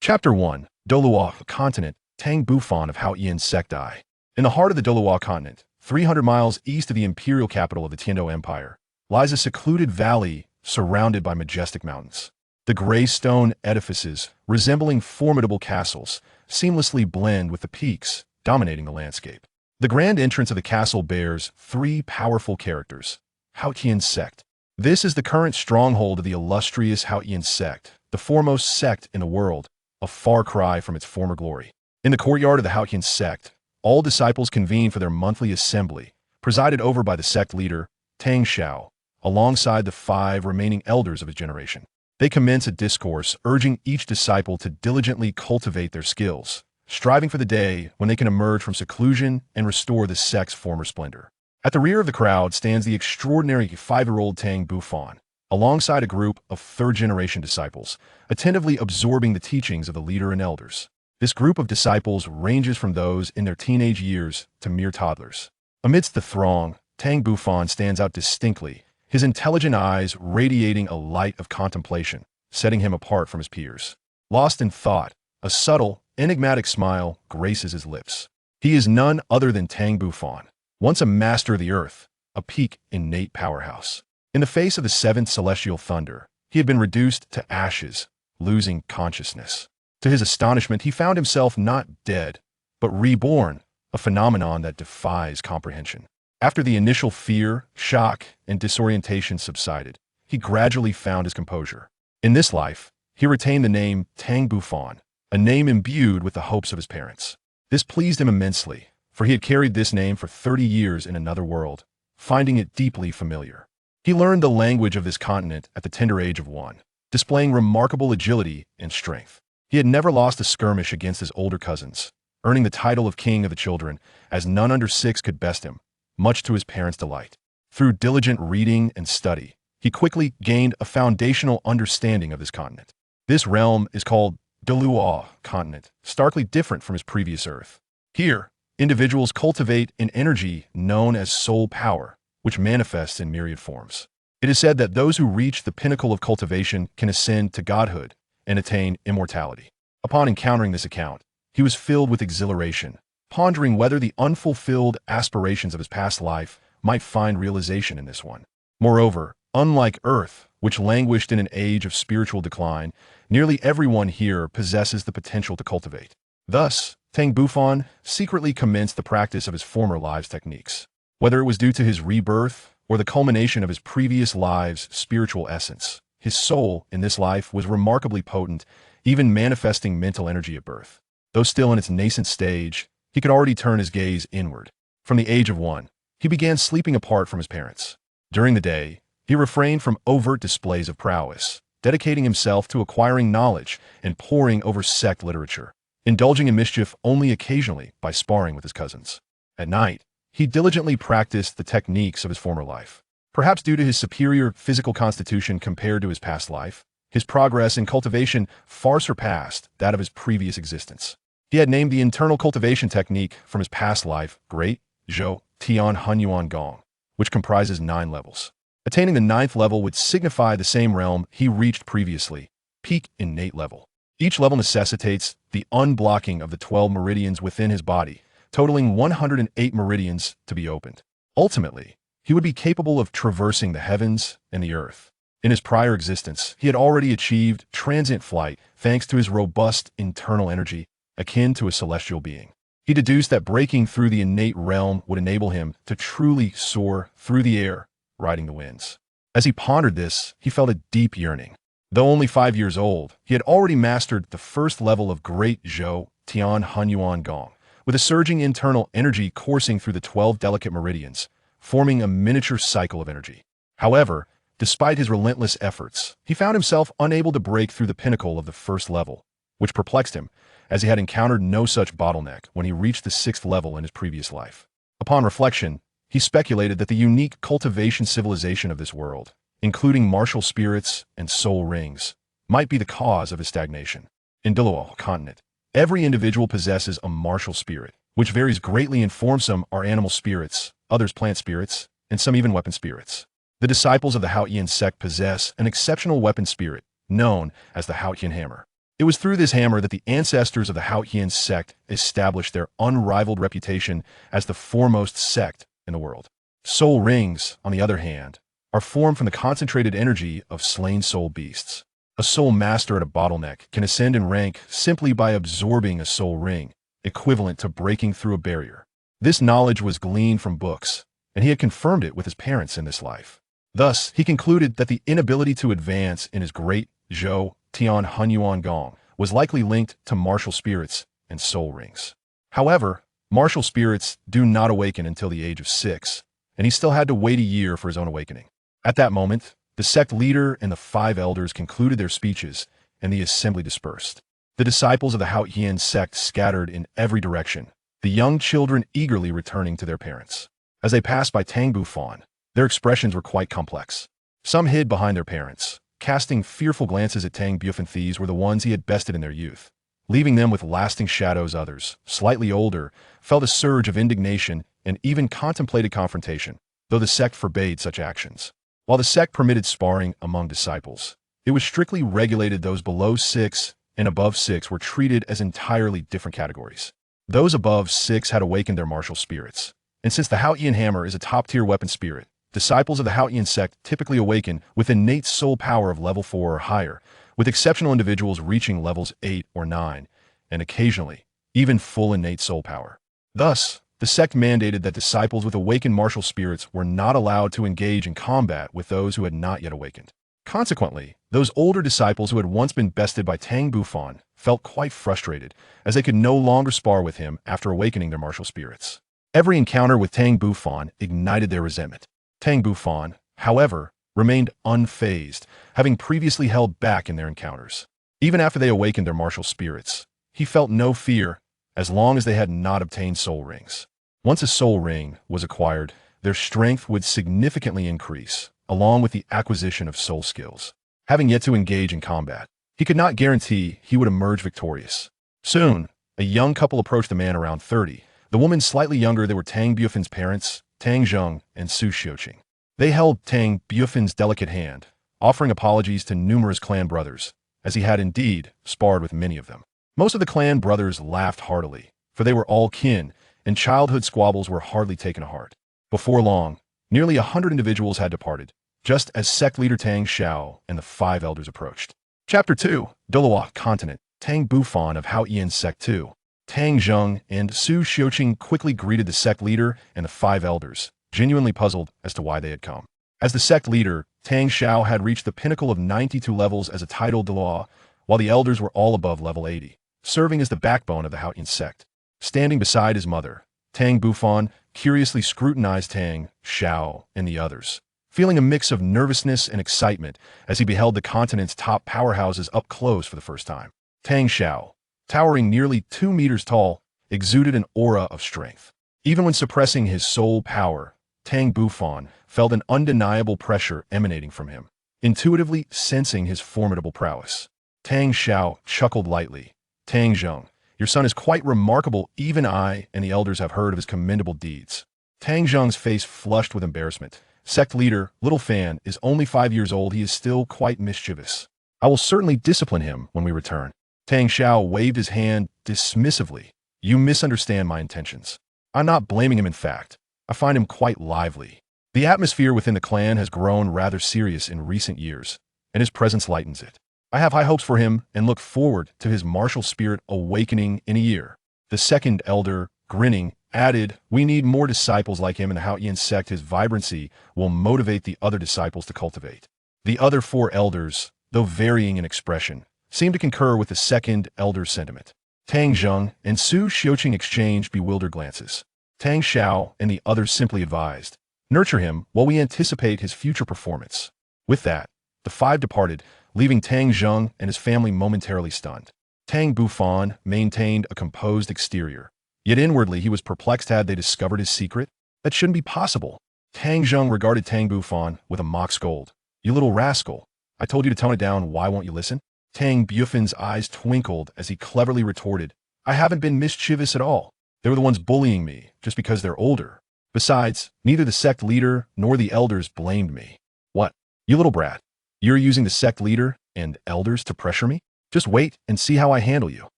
Chapter 1. Douluo Continent, Tang Bufan of Haotian Sect I. In the heart of the Douluo Continent, 300 miles east of the imperial capital of the Douluo Empire, lies a secluded valley surrounded by majestic mountains. The gray stone edifices, resembling formidable castles, seamlessly blend with the peaks dominating the landscape. The grand entrance of the castle bears three powerful characters. Haotian Sect. This is the current stronghold of the illustrious Haotian Sect, the foremost sect in the world, a far cry from its former glory. In the courtyard of the Haotian Sect, all disciples convene for their monthly assembly, presided over by the sect leader, Tang Xiao, alongside the 5 remaining elders of his generation. They commence a discourse urging each disciple to diligently cultivate their skills, striving for the day when they can emerge from seclusion and restore the sect's former splendor. At the rear of the crowd stands the extraordinary 5-year-old Tang Bufan, alongside a group of 3rd-generation disciples, attentively absorbing the teachings of the leader and elders. This group of disciples ranges from those in their teenage years to mere toddlers. Amidst the throng, Tang Bufan stands out distinctly, his intelligent eyes radiating a light of contemplation, setting him apart from his peers. Lost in thought, a subtle, enigmatic smile graces his lips. He is none other than Tang Bufan, once a master of the earth, a peak innate powerhouse. In the face of the 7th celestial thunder, he had been reduced to ashes, losing consciousness. To his astonishment, he found himself not dead, but reborn, a phenomenon that defies comprehension. After the initial fear, shock, and disorientation subsided, he gradually found his composure. In this life, he retained the name Tang Bufan, a name imbued with the hopes of his parents. This pleased him immensely, for he had carried this name for 30 years in another world, finding it deeply familiar. He learned the language of this continent at the tender age of 1, displaying remarkable agility and strength. He had never lost a skirmish against his older cousins, earning the title of king of the children, as none under 6 could best him, much to his parents' delight. Through diligent reading and study, he quickly gained a foundational understanding of this continent. This realm is called Douluo Continent, starkly different from his previous Earth. Here, individuals cultivate an energy known as soul power, which manifests in myriad forms. It is said that those who reach the pinnacle of cultivation can ascend to godhood and attain immortality. Upon encountering this account, he was filled with exhilaration, pondering whether the unfulfilled aspirations of his past life might find realization in this one. Moreover, unlike Earth, which languished in an age of spiritual decline, nearly everyone here possesses the potential to cultivate. Thus, Tang Bufan secretly commenced the practice of his former lives' techniques. Whether it was due to his rebirth or the culmination of his previous lives' spiritual essence, his soul in this life was remarkably potent, even manifesting mental energy at birth. Though still in its nascent stage, he could already turn his gaze inward. From the age of 1, he began sleeping apart from his parents. During the day, he refrained from overt displays of prowess, dedicating himself to acquiring knowledge and poring over sect literature, indulging in mischief only occasionally by sparring with his cousins. At night, he diligently practiced the techniques of his former life. Perhaps due to his superior physical constitution compared to his past life, his progress in cultivation far surpassed that of his previous existence. He had named the internal cultivation technique from his past life Great Zhou Tian Hunyuan Gong, which comprises 9 levels. Attaining the 9th level would signify the same realm he reached previously, peak innate level. Each level necessitates the unblocking of the 12 meridians within his body, totaling 108 meridians to be opened. Ultimately, he would be capable of traversing the heavens and the earth. In his prior existence, he had already achieved transient flight thanks to his robust internal energy, akin to a celestial being. He deduced that breaking through the innate realm would enable him to truly soar through the air, riding the winds. As he pondered this, he felt a deep yearning. Though only 5 years old, he had already mastered the 1st level of Great Zhou Tian Hunyuan Gong, with a surging internal energy coursing through the 12 delicate meridians, forming a miniature cycle of energy. However, despite his relentless efforts, he found himself unable to break through the pinnacle of the 1st level, which perplexed him, as he had encountered no such bottleneck when he reached the 6th level in his previous life. Upon reflection, he speculated that the unique cultivation civilization of this world, including martial spirits and soul rings, might be the cause of his stagnation. In Douluo Continent, every individual possesses a martial spirit, which varies greatly in form. Some are animal spirits, others plant spirits, and some even weapon spirits. The disciples of the Haotian sect possess an exceptional weapon spirit, known as the Haotian hammer. It was through this hammer that the ancestors of the Haotian sect established their unrivaled reputation as the foremost sect in the world. Soul rings, on the other hand, are formed from the concentrated energy of slain soul beasts. A soul master at a bottleneck can ascend in rank simply by absorbing a soul ring, equivalent to breaking through a barrier. This knowledge was gleaned from books, and he had confirmed it with his parents in this life. Thus, he concluded that the inability to advance in his great Zhou Tian Hunyuan Gong was likely linked to martial spirits and soul rings. However, martial spirits do not awaken until the age of 6, and he still had to wait a year for his own awakening. At that moment, the sect leader and the 5 elders concluded their speeches, and the assembly dispersed. The disciples of the Haotian sect scattered in every direction, the young children eagerly returning to their parents. As they passed by Tang Bufan, their expressions were quite complex. Some hid behind their parents, casting fearful glances at Tang Bufan. These were the ones he had bested in their youth, leaving them with lasting shadows. Others, slightly older, felt a surge of indignation and even contemplated confrontation, though the sect forbade such actions. While the sect permitted sparring among disciples, it was strictly regulated. Those below 6 and above 6 were treated as entirely different categories. Those above 6 had awakened their martial spirits, and since the Haotian hammer is a top-tier weapon spirit, disciples of the Haotian sect typically awaken with innate soul power of level 4 or higher, with exceptional individuals reaching levels 8 or 9, and occasionally, even full innate soul power. Thus, the sect mandated that disciples with awakened martial spirits were not allowed to engage in combat with those who had not yet awakened. Consequently, those older disciples who had once been bested by Tang Bufan felt quite frustrated, as they could no longer spar with him after awakening their martial spirits. Every encounter with Tang Bufan ignited their resentment. Tang Bufan, however, remained unfazed, having previously held back in their encounters. Even after they awakened their martial spirits, he felt no fear as long as they had not obtained soul rings. Once a soul ring was acquired, their strength would significantly increase, along with the acquisition of soul skills. Having yet to engage in combat, he could not guarantee he would emerge victorious. Soon, a young couple approached the man around 30. The woman slightly younger. They were Tang Bufan's parents, Tang Zheng and Su Xiuqing. They held Tang Bufan's delicate hand, offering apologies to numerous clan brothers, as he had indeed sparred with many of them. Most of the clan brothers laughed heartily, for they were all kin, and childhood squabbles were hardly taken to heart. Before long, nearly 100 individuals had departed, just as sect leader Tang Xiao and the 5 elders approached. Chapter 2, Douluo Continent, Tang Bufan of Haotian Sect 2. Tang Zheng and Su Xiuqing quickly greeted the sect leader and the 5 elders, genuinely puzzled as to why they had come. As the sect leader, Tang Xiao had reached the pinnacle of 92 levels as a titled Douluo, while the elders were all above level 80, serving as the backbone of the Haotian sect. Standing beside his mother, Tang Bufan curiously scrutinized Tang Xiao and the others, feeling a mix of nervousness and excitement as he beheld the continent's top powerhouses up close for the first time. Tang Xiao, towering nearly 2 meters tall, exuded an aura of strength. Even when suppressing his soul power, Tang Bufan felt an undeniable pressure emanating from him, intuitively sensing his formidable prowess. Tang Xiao chuckled lightly. Tang Zheng, your son is quite remarkable. Even I and the elders have heard of his commendable deeds. Tang Zheng's face flushed with embarrassment. Sect leader, little fan, is only 5 years old. He is still quite mischievous. I will certainly discipline him when we return. Tang Xiao waved his hand dismissively. You misunderstand my intentions. I'm not blaming him. In fact, I find him quite lively. The atmosphere within the clan has grown rather serious in recent years, and his presence lightens it. I have high hopes for him and look forward to his martial spirit awakening in a year. The second elder, grinning, added, we need more disciples like him in the Haotian sect. His vibrancy will motivate the other disciples to cultivate. The other 4 elders, though varying in expression, seemed to concur with the second elder's sentiment. Tang Zheng and Su Xiuqing exchanged bewildered glances. Tang Xiao and the others simply advised, nurture him while we anticipate his future performance. With that, the 5 departed, leaving Tang Zheng and his family momentarily stunned. Tang Bufan maintained a composed exterior, yet inwardly he was perplexed. Had they discovered his secret? That shouldn't be possible. Tang Zheng regarded Tang Bufan with a mock scold. You little rascal, I told you to tone it down, why won't you listen? Tang Bufan's eyes twinkled as he cleverly retorted, I haven't been mischievous at all. They were the ones bullying me, just because they're older. Besides, neither the sect leader nor the elders blamed me. What? You little brat. You're using the sect leader and elders to pressure me? Just wait and see how I handle you.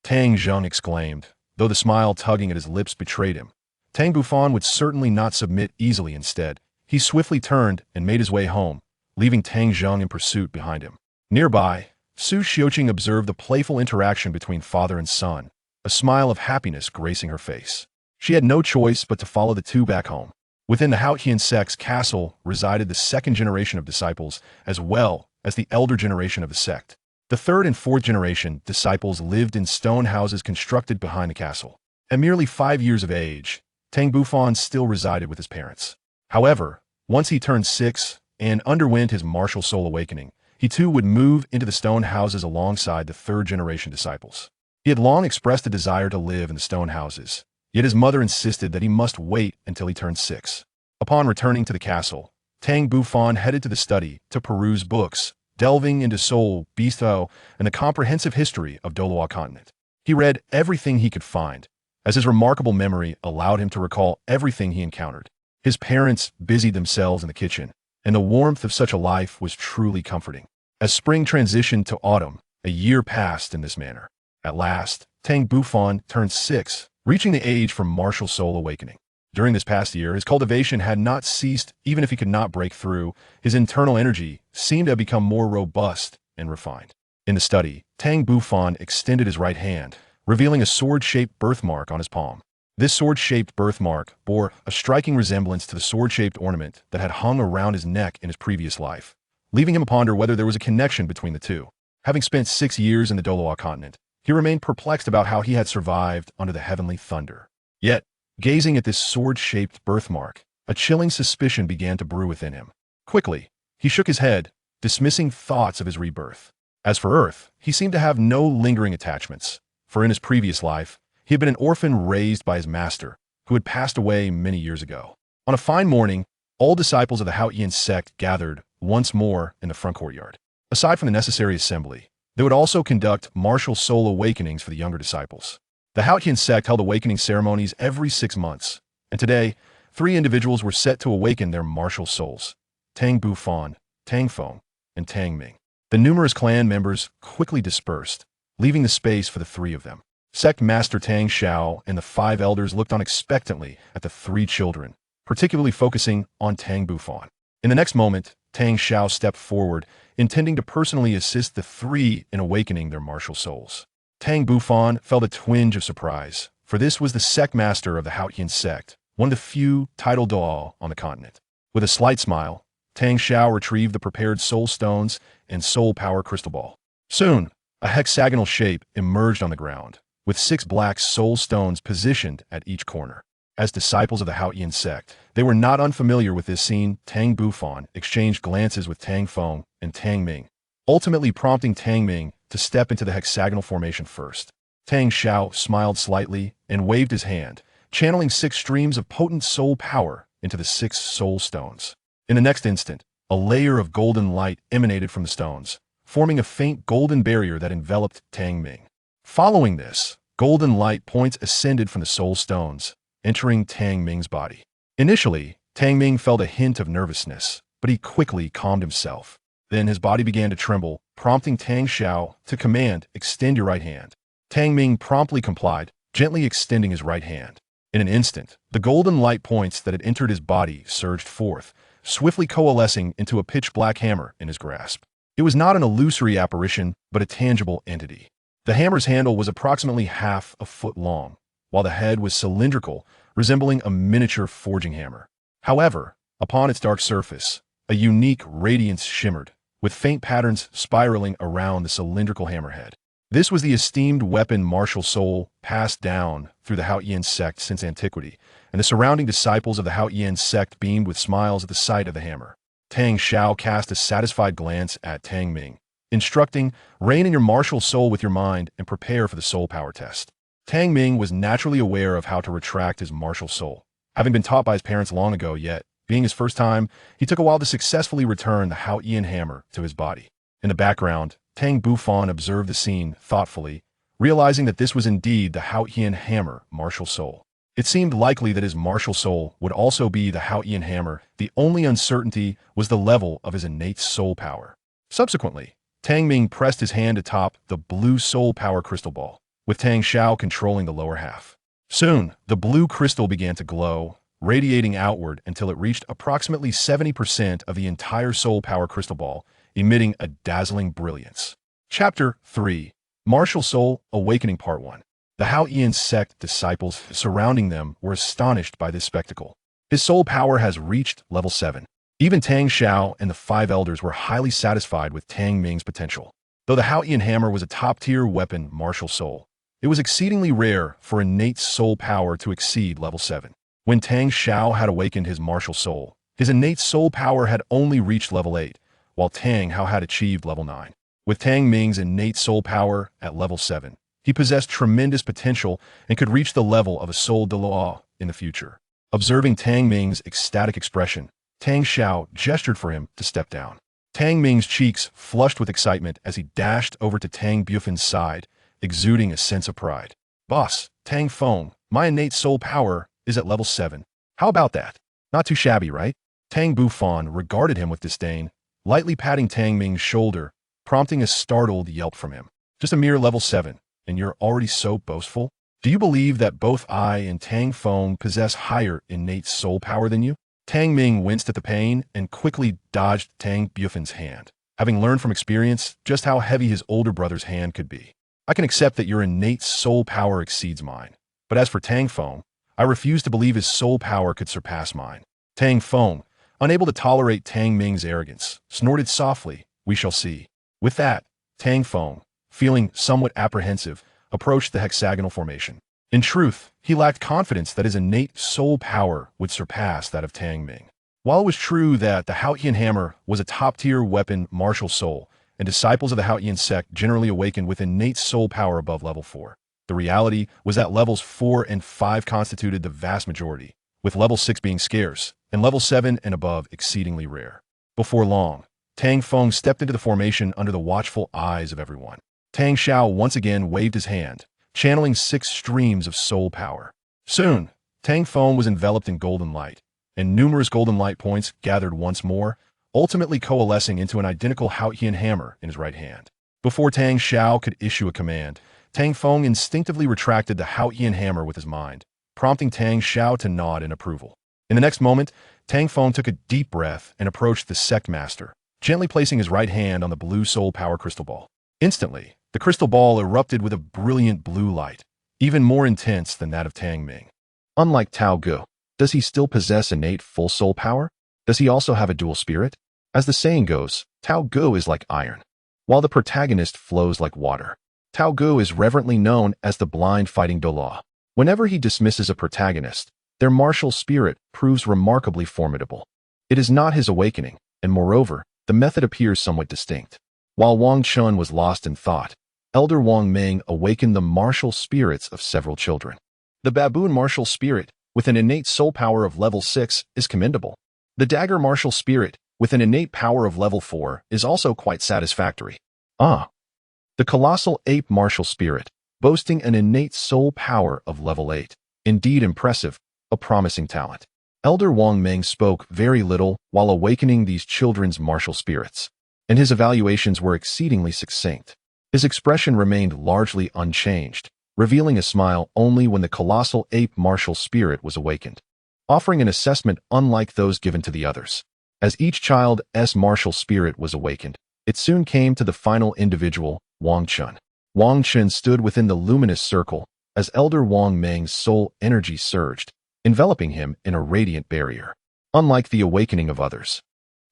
Tang Zheng exclaimed, though the smile tugging at his lips betrayed him. Tang Bufan would certainly not submit easily. Instead, he swiftly turned and made his way home, leaving Tang Zheng in pursuit behind him. Nearby, Su Xiuqing observed the playful interaction between father and son, a smile of happiness gracing her face. She had no choice but to follow the two back home. Within the Haotian sect's castle resided the second generation of disciples, as well as the elder generation of the sect. The third and fourth generation disciples lived in stone houses constructed behind the castle. At merely 5 years of age, Tang Bufan still resided with his parents. However, once he turned 6 and underwent his martial soul awakening, he too would move into the stone houses alongside the third generation disciples. He had long expressed a desire to live in the stone houses, yet his mother insisted that he must wait until he turned 6. Upon returning to the castle, Tang Bufan headed to the study to peruse books, delving into soul, bistro, and the comprehensive history of Douluo Continent. He read everything he could find, as his remarkable memory allowed him to recall everything he encountered. His parents busied themselves in the kitchen, and the warmth of such a life was truly comforting. As spring transitioned to autumn, a year passed in this manner. At last, Tang Bufan turned 6, reaching the age for martial soul awakening. During this past year, his cultivation had not ceased. Even if he could not break through, his internal energy seemed to have become more robust and refined. In the study, Tang Bufan extended his right hand, revealing a sword-shaped birthmark on his palm. This sword-shaped birthmark bore a striking resemblance to the sword-shaped ornament that had hung around his neck in his previous life, leaving him to ponder whether there was a connection between the two. Having spent 6 years in the Douluo Continent, he remained perplexed about how he had survived under the heavenly thunder. Yet, gazing at this sword-shaped birthmark, a chilling suspicion began to brew within him. Quickly, he shook his head, dismissing thoughts of his rebirth. As for Earth, he seemed to have no lingering attachments, for in his previous life, he had been an orphan raised by his master, who had passed away many years ago. On a fine morning, all disciples of the Haotian sect gathered once more in the front courtyard. Aside from the necessary assembly, they would also conduct martial soul awakenings for the younger disciples. The Haotian sect held awakening ceremonies every 6 months, and today, 3 individuals were set to awaken their martial souls: Tang Bufan, Tang Feng, and Tang Ming. The numerous clan members quickly dispersed, leaving the space for the 3 of them. Sect Master Tang Xiao and the 5 elders looked on expectantly at the 3 children, particularly focusing on Tang Bufan. In the next moment, Tang Xiao stepped forward, intending to personally assist the 3 in awakening their martial souls. Tang Bufan felt a twinge of surprise, for this was the sect master of the Haotian sect, one of the few titled Douluo on the continent. With a slight smile, Tang Xiao retrieved the prepared soul stones and soul power crystal ball. Soon, a hexagonal shape emerged on the ground, with 6 black soul stones positioned at each corner. As disciples of the Haotian sect, they were not unfamiliar with this scene. Tang Bufan exchanged glances with Tang Feng and Tang Ming, ultimately prompting Tang Ming to step into the hexagonal formation first. Tang Xiao smiled slightly and waved his hand, channeling 6 streams of potent soul power into the 6 soul stones. In the next instant, a layer of golden light emanated from the stones, forming a faint golden barrier that enveloped Tang Ming. Following this, golden light points ascended from the soul stones, entering Tang Ming's body. Initially, Tang Ming felt a hint of nervousness, but he quickly calmed himself. Then his body began to tremble, prompting Tang Xiao to command, "Extend your right hand." Tang Ming promptly complied, gently extending his right hand. In an instant, the golden light points that had entered his body surged forth, swiftly coalescing into a pitch-black hammer in his grasp. It was not an illusory apparition, but a tangible entity. The hammer's handle was approximately half a foot long, while the head was cylindrical, resembling a miniature forging hammer. However, upon its dark surface, a unique radiance shimmered, with faint patterns spiraling around the cylindrical hammerhead. This was the esteemed weapon martial soul passed down through the Haotian sect since antiquity, and the surrounding disciples of the Haotian sect beamed with smiles at the sight of the hammer. Tang Xiao cast a satisfied glance at Tang Ming, instructing, "Rein in your martial soul with your mind and prepare for the soul power test." Tang Ming was naturally aware of how to retract his martial soul. Having been taught by his parents long ago, yet, being his first time, he took a while to successfully return the Haotian hammer to his body. In the background, Tang Bufan observed the scene thoughtfully, realizing that this was indeed the Haotian hammer martial soul. It seemed likely that his martial soul would also be the Haotian hammer. The only uncertainty was the level of his innate soul power. Subsequently, Tang Ming pressed his hand atop the blue soul power crystal ball, with Tang Xiao controlling the lower half. Soon, the blue crystal began to glow, radiating outward until it reached approximately 70% of the entire soul power crystal ball, emitting a dazzling brilliance. Chapter 3. Martial Soul Awakening Part 1. The Hao Yian sect disciples surrounding them were astonished by this spectacle. His soul power has reached level 7. Even Tang Xiao and the 5 elders were highly satisfied with Tang Ming's potential. Though the Hao Yian hammer was a top-tier weapon martial soul, it was exceedingly rare for innate soul power to exceed level 7. When Tang Xiao had awakened his martial soul, his innate soul power had only reached level 8, while Tang Hao had achieved level 9. With Tang Ming's innate soul power at level 7, he possessed tremendous potential and could reach the level of a soul Douluo in the future. Observing Tang Ming's ecstatic expression, Tang Xiao gestured for him to step down. Tang Ming's cheeks flushed with excitement as he dashed over to Tang Bufan's side, exuding a sense of pride. Boss, Tang Feng, my innate soul power is at level 7. How about that? Not too shabby, right? Tang Bufan regarded him with disdain, lightly patting Tang Ming's shoulder, prompting a startled yelp from him. Just a mere level 7, and you're already so boastful? Do you believe that both I and Tang Feng possess higher innate soul power than you? Tang Ming winced at the pain and quickly dodged Tang Bufan's hand, having learned from experience just how heavy his older brother's hand could be. I can accept that your innate soul power exceeds mine, but as for Tang Feng, I refuse to believe his soul power could surpass mine. Tang Feng, unable to tolerate Tang Ming's arrogance, snorted softly, we shall see. With that, Tang Feng, feeling somewhat apprehensive, approached the hexagonal formation. In truth, he lacked confidence that his innate soul power would surpass that of Tang Ming. While it was true that the Hao Yian hammer was a top-tier weapon martial soul, and disciples of the Hao Yian sect generally awakened with innate soul power above level 4, the reality was that levels 4 and 5 constituted the vast majority, with level 6 being scarce, and level 7 and above exceedingly rare. Before long, Tang Feng stepped into the formation under the watchful eyes of everyone. Tang Xiao once again waved his hand, channeling 6 streams of soul power. Soon, Tang Feng was enveloped in golden light, and numerous golden light points gathered once more, ultimately coalescing into an identical Hao Yian hammer in his right hand. Before Tang Xiao could issue a command, Tang Feng instinctively retracted the Hao Yian hammer with his mind, prompting Tang Xiao to nod in approval. In the next moment, Tang Feng took a deep breath and approached the sect master, gently placing his right hand on the blue soul power crystal ball. Instantly, the crystal ball erupted with a brilliant blue light, even more intense than that of Tang Ming. Unlike Tao Ge, does he still possess innate full soul power? Does he also have a dual spirit? As the saying goes, Tao Ge is like iron, while the protagonist flows like water. Tao Ge is reverently known as the blind fighting Douluo. Whenever he dismisses a protagonist, their martial spirit proves remarkably formidable. It is not his awakening, and moreover, the method appears somewhat distinct. While Wang Chun was lost in thought, Elder Wang Ming awakened the martial spirits of several children. The baboon martial spirit, with an innate soul power of level 6, is commendable. The dagger martial spirit, with an innate power of level 4, is also quite satisfactory. The colossal ape martial spirit, boasting an innate soul power of level 8. Indeed impressive, a promising talent. Elder Wang Ming spoke very little while awakening these children's martial spirits, and his evaluations were exceedingly succinct. His expression remained largely unchanged, revealing a smile only when the colossal ape martial spirit was awakened, offering an assessment unlike those given to the others. As each child's martial spirit was awakened, it soon came to the final individual, Wang Chun. Wang Chun stood within the luminous circle as Elder Wang Ming's soul energy surged, enveloping him in a radiant barrier. Unlike the awakening of others,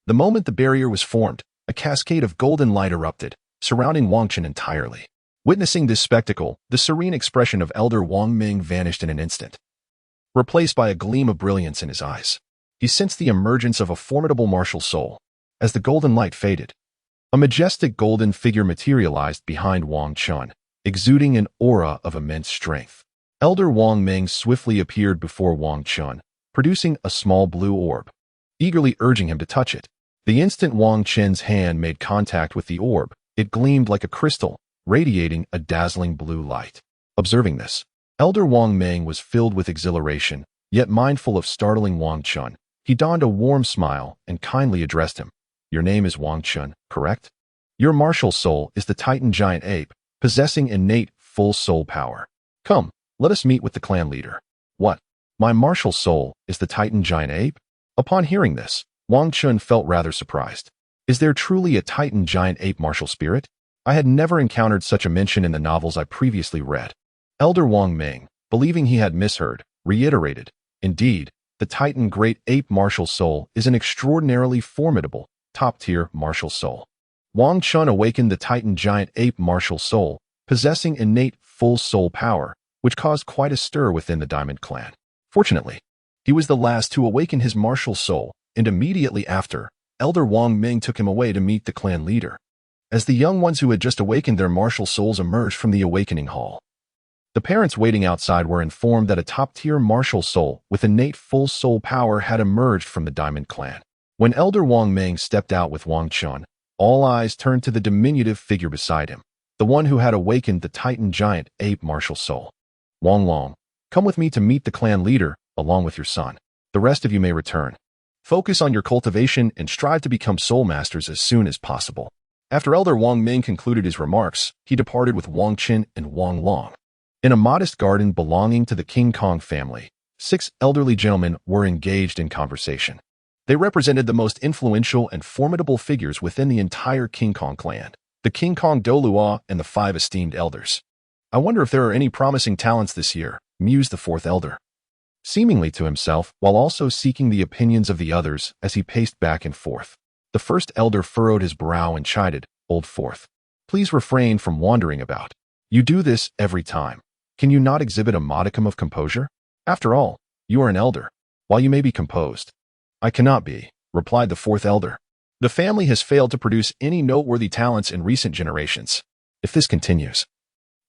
the moment the barrier was formed, a cascade of golden light erupted, surrounding Wang Chun entirely. Witnessing this spectacle, the serene expression of Elder Wang Ming vanished in an instant, replaced by a gleam of brilliance in his eyes. He sensed the emergence of a formidable martial soul. As the golden light faded, a majestic golden figure materialized behind Wang Chun, exuding an aura of immense strength. Elder Wang Ming swiftly appeared before Wang Chun, producing a small blue orb, eagerly urging him to touch it. The instant Wang Chun's hand made contact with the orb, it gleamed like a crystal, radiating a dazzling blue light. Observing this, Elder Wang Ming was filled with exhilaration, yet mindful of startling Wang Chun. He donned a warm smile and kindly addressed him. Your name is Wang Chun, correct? Your martial soul is the Titan giant ape, possessing innate full soul power. Come, let us meet with the clan leader. What? My martial soul is the Titan giant ape? Upon hearing this, Wang Chun felt rather surprised. Is there truly a Titan giant ape martial spirit? I had never encountered such a mention in the novels I previously read. Elder Wang Ming, believing he had misheard, reiterated, indeed, the Titan great ape martial soul is an extraordinarily formidable, top-tier martial soul. Wang Chun awakened the Titan giant ape martial soul, possessing innate full soul power, which caused quite a stir within the Diamond clan. Fortunately, he was the last to awaken his martial soul, and immediately after, Elder Wang Ming took him away to meet the clan leader. As the young ones who had just awakened their martial souls emerged from the awakening hall, the parents waiting outside were informed that a top-tier martial soul with innate full soul power had emerged from the Diamond clan. When Elder Wang Ming stepped out with Wang Chun, all eyes turned to the diminutive figure beside him, the one who had awakened the Titan giant ape martial soul. Wang Long, come with me to meet the clan leader, along with your son. The rest of you may return. Focus on your cultivation and strive to become soul masters as soon as possible. After Elder Wang Ming concluded his remarks, he departed with Wang Qin and Wang Long. In a modest garden belonging to the King Kong family, 6 elderly gentlemen were engaged in conversation. They represented the most influential and formidable figures within the entire King Kong clan, the King Kong Douluo and the 5 esteemed elders. I wonder if there are any promising talents this year, mused the 4th elder, seemingly to himself while also seeking the opinions of the others as he paced back and forth. The 1st elder furrowed his brow and chided, Old 4th, please refrain from wandering about. You do this every time. Can you not exhibit a modicum of composure? After all, you are an elder. While you may be composed, I cannot be, replied the 4th elder. The family has failed to produce any noteworthy talents in recent generations. If this continues,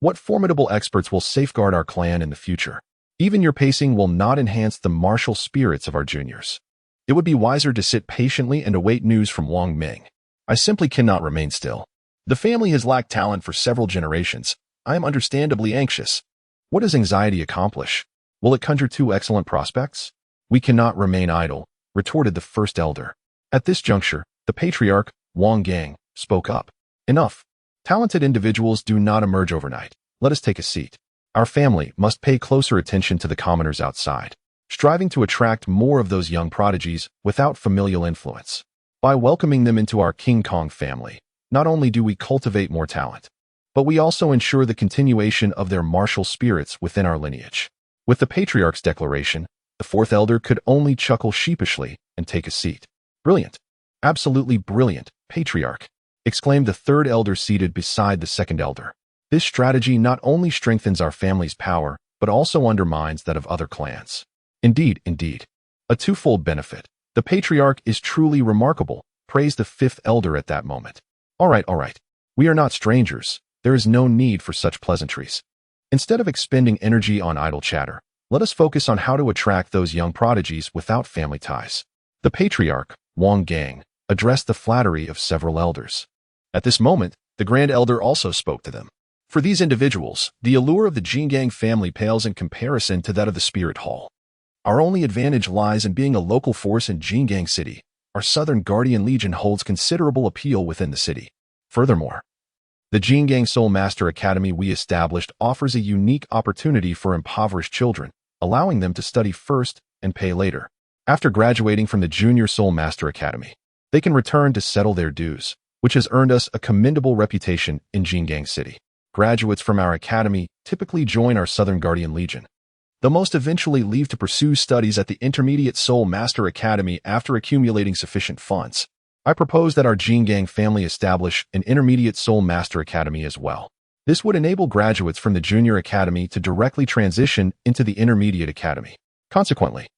what formidable experts will safeguard our clan in the future? Even your pacing will not enhance the martial spirits of our juniors. It would be wiser to sit patiently and await news from Wang Ming. I simply cannot remain still. The family has lacked talent for several generations. I am understandably anxious. What does anxiety accomplish? Will it conjure 2 excellent prospects? We cannot remain idle, retorted the 1st elder. At this juncture, the patriarch, Wang Gang, spoke up. Enough. Talented individuals do not emerge overnight. Let us take a seat. Our family must pay closer attention to the commoners outside, striving to attract more of those young prodigies without familial influence. By welcoming them into our King Kong family, not only do we cultivate more talent, but we also ensure the continuation of their martial spirits within our lineage. With the patriarch's declaration, the 4th elder could only chuckle sheepishly and take a seat. Brilliant. Absolutely brilliant, patriarch, exclaimed the 3rd elder seated beside the 2nd elder. This strategy not only strengthens our family's power, but also undermines that of other clans. Indeed, indeed. A twofold benefit. The patriarch is truly remarkable, praised the 5th elder at that moment. All right. We are not strangers. There is no need for such pleasantries. Instead of expending energy on idle chatter, let us focus on how to attract those young prodigies without family ties. The patriarch, Wang Gang, addressed the flattery of several elders. At this moment, the grand elder also spoke to them. For these individuals, the allure of the Jingang family pales in comparison to that of the Spirit Hall. Our only advantage lies in being a local force in Jingang City. Our Southern Guardian Legion holds considerable appeal within the city. Furthermore, the Jingang Soul Master Academy we established offers a unique opportunity for impoverished children, allowing them to study first and pay later. After graduating from the Junior Soul Master Academy, they can return to settle their dues, which has earned us a commendable reputation in Jingang City. Graduates from our academy typically join our Southern Guardian Legion. The most eventually leave to pursue studies at the Intermediate Soul Master Academy after accumulating sufficient funds. I propose that our Jingang family establish an Intermediate Soul Master Academy as well. This would enable graduates from the Junior Academy to directly transition into the Intermediate Academy. Consequently,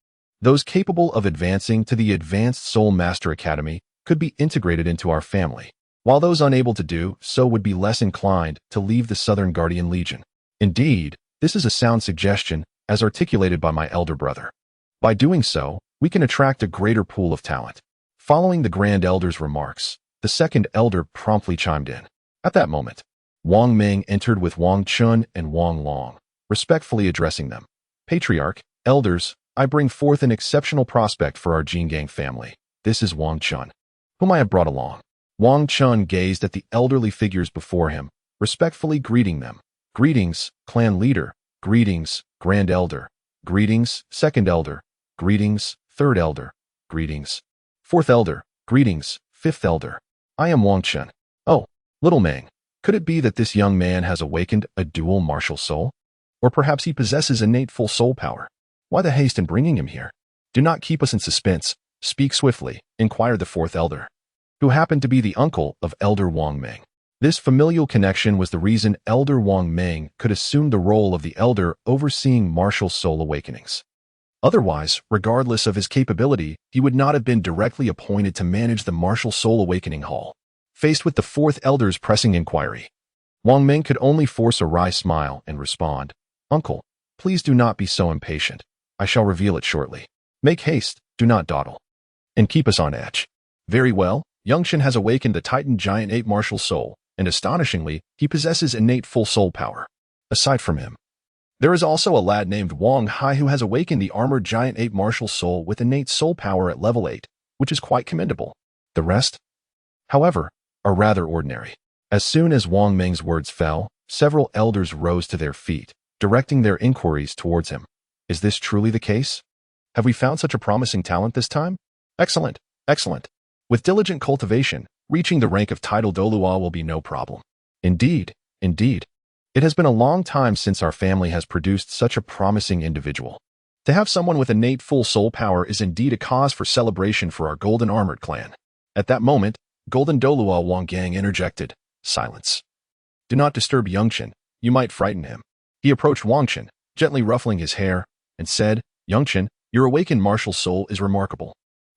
those capable of advancing to the Advanced Soul Master Academy could be integrated into our family, while those unable to do so would be less inclined to leave the Southern Guardian Legion. Indeed, this is a sound suggestion, as articulated by my elder brother. By doing so, we can attract a greater pool of talent. Following the Grand Elder's remarks, the 2nd elder promptly chimed in. At that moment, Wang Ming entered with Wang Chun and Wang Long, respectfully addressing them. Patriarch, elders, I bring forth an exceptional prospect for our Jingang family. This is Wang Chun, whom I have brought along. Wang Chun gazed at the elderly figures before him, respectfully greeting them. Greetings, clan leader. Greetings, grand elder. Greetings, second elder. Greetings, third elder. Greetings, fourth elder. Greetings, fifth elder. I am Wang Chun. Oh, little Meng, could it be that this young man has awakened a dual martial soul? Or perhaps he possesses innate full soul power? Why the haste in bringing him here? Do not keep us in suspense. Speak swiftly, inquired the fourth elder, who happened to be the uncle of Elder Wang Meng. This familial connection was the reason Elder Wang Meng could assume the role of the elder overseeing martial soul awakenings. Otherwise, regardless of his capability, he would not have been directly appointed to manage the martial soul awakening hall. Faced with the fourth elder's pressing inquiry, Wang Meng could only force a wry smile and respond, Uncle, please do not be so impatient. I shall reveal it shortly. Make haste, do not dawdle, and keep us on edge. Very well, Youngshin has awakened the Titan Giant Ape martial soul, and astonishingly, he possesses innate full soul power. Aside from him, there is also a lad named Wang Hai who has awakened the Armored Giant Ape martial soul with innate soul power at level 8, which is quite commendable. The rest, however, are rather ordinary. As soon as Wang Meng's words fell, several elders rose to their feet, directing their inquiries towards him. Is this truly the case? Have we found such a promising talent this time? Excellent, excellent. With diligent cultivation, reaching the rank of title Douluo will be no problem. Indeed, indeed. It has been a long time since our family has produced such a promising individual. To have someone with innate full soul power is indeed a cause for celebration for our Golden Armored clan. At that moment, Golden Douluo Wanggang interjected, Silence. Do not disturb Youngshin, you might frighten him. He approached Wangshin, gently ruffling his hair, and said, Youngshin, your awakened martial soul is remarkable.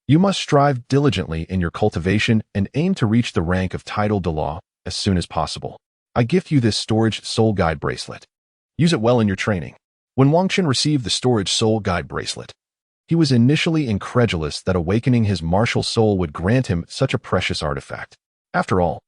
You must strive diligently in your cultivation and aim to reach the rank of title Douluo as soon as possible. I gift you this storage soul guide bracelet. Use it well in your training. When Wangshin received the storage soul guide bracelet, he was initially incredulous that awakening his martial soul would grant him such a precious artifact. After all,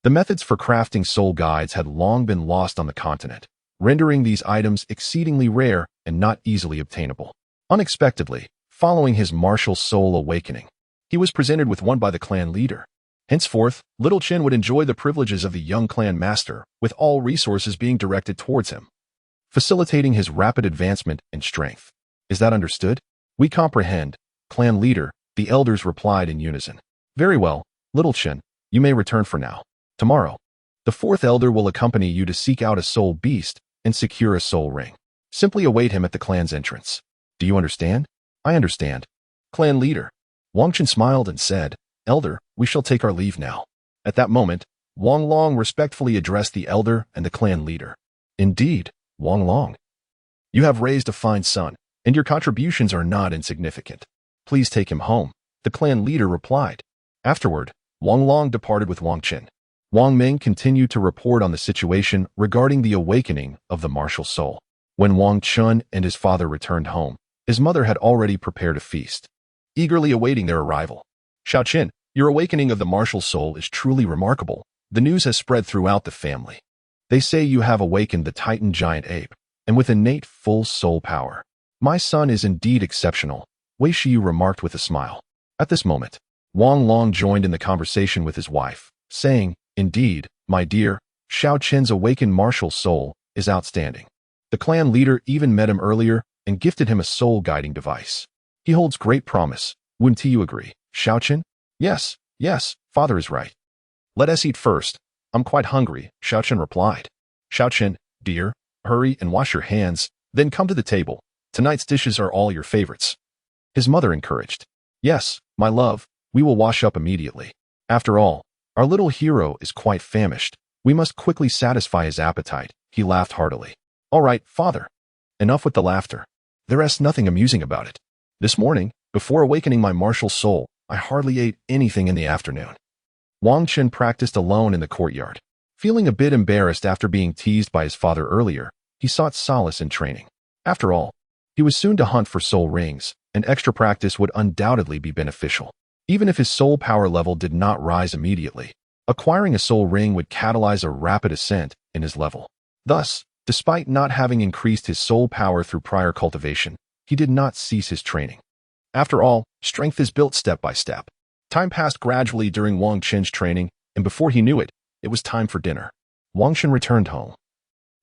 the methods for crafting soul guides had long been lost on the continent, rendering these items exceedingly rare and not easily obtainable. Unexpectedly, following his martial soul awakening, he was presented with one by the clan leader. Henceforth, Little Chin would enjoy the privileges of the young clan master, with all resources being directed towards him, facilitating his rapid advancement and strength. Is that understood? We comprehend, clan leader, the elders replied in unison. Very well, Little Chin, you may return for now. Tomorrow, the fourth elder will accompany you to seek out a soul beast and secure a soul ring. Simply await him at the clan's entrance. Do you understand? I understand. Clan leader. Wangshin smiled and said, Elder, we shall take our leave now. At that moment, Wang Long respectfully addressed the elder and the clan leader. Indeed, Wang Long. You have raised a fine son, and your contributions are not insignificant. Please take him home, the clan leader replied. Afterward, Wang Long departed with Wang Qin. Wang Ming continued to report on the situation regarding the awakening of the martial soul. When Wang Chun and his father returned home, his mother had already prepared a feast, eagerly awaiting their arrival. Xiao Qin, your awakening of the martial soul is truly remarkable. The news has spread throughout the family. They say you have awakened the Titan Giant Ape, and with innate full soul power. My son is indeed exceptional, Wei Shiyu remarked with a smile. At this moment, Wang Long joined in the conversation with his wife, saying, Indeed, my dear, Xiao Qin's awakened martial soul is outstanding. The clan leader even met him earlier and gifted him a soul-guiding device. He holds great promise. Wouldn't you agree, Xiao Qin? Yes, yes, father is right. Let us eat first. I'm quite hungry, Xiao Qin replied. Xiao Qin, dear, hurry and wash your hands, then come to the table. Tonight's dishes are all your favorites. His mother encouraged. Yes, my love, we will wash up immediately. After all, our little hero is quite famished. We must quickly satisfy his appetite. He laughed heartily. All right, father. Enough with the laughter. There is nothing amusing about it. This morning, before awakening my martial soul, I hardly ate anything in the afternoon. Wang Qin practiced alone in the courtyard. Feeling a bit embarrassed after being teased by his father earlier, he sought solace in training. After all, he was soon to hunt for soul rings, and extra practice would undoubtedly be beneficial. Even if his soul power level did not rise immediately, acquiring a soul ring would catalyze a rapid ascent in his level. Thus, despite not having increased his soul power through prior cultivation, he did not cease his training. After all, strength is built step by step. Time passed gradually during Wang Qin's training, and before he knew it, it was time for dinner. Wang Chun returned home,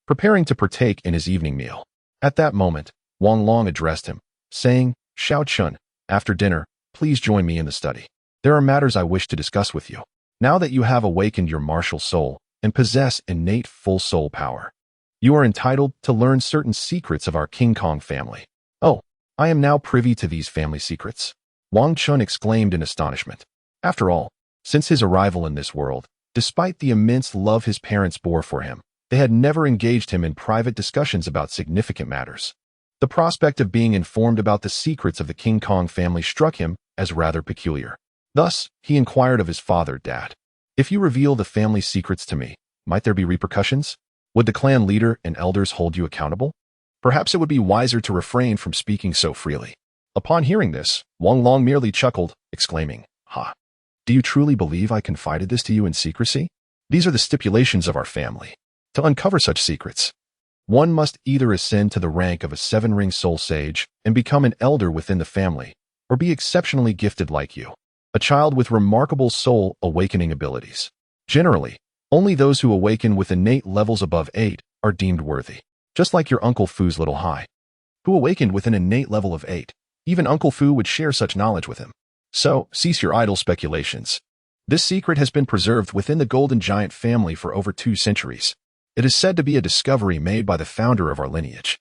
preparing to partake in his evening meal. At that moment, Wang Long addressed him, saying, "Xiao Chun, after dinner, please join me in the study. There are matters I wish to discuss with you. Now that you have awakened your martial soul and possess innate full soul power, you are entitled to learn certain secrets of our King Kong family." "Oh, I am now privy to these family secrets," Wang Chun exclaimed in astonishment. After all, since his arrival in this world, despite the immense love his parents bore for him, they had never engaged him in private discussions about significant matters. The prospect of being informed about the secrets of the King Kong family struck him as rather peculiar. Thus, he inquired of his father, "Dad, if you reveal the family secrets to me, might there be repercussions? Would the clan leader and elders hold you accountable? Perhaps it would be wiser to refrain from speaking so freely." Upon hearing this, Wang Long merely chuckled, exclaiming, "Ha! Do you truly believe I confided this to you in secrecy? These are the stipulations of our family. To uncover such secrets, one must either ascend to the rank of a seven-ring soul sage and become an elder within the family, or be exceptionally gifted like you, a child with remarkable soul awakening abilities. Generally, only those who awaken with innate levels above 8 are deemed worthy, just like your Uncle Fu's little Hai, who awakened with an innate level of 8. Even Uncle Fu would share such knowledge with him. So, cease your idle speculations. This secret has been preserved within the Golden Giant family for over 2 centuries. It is said to be a discovery made by the founder of our lineage,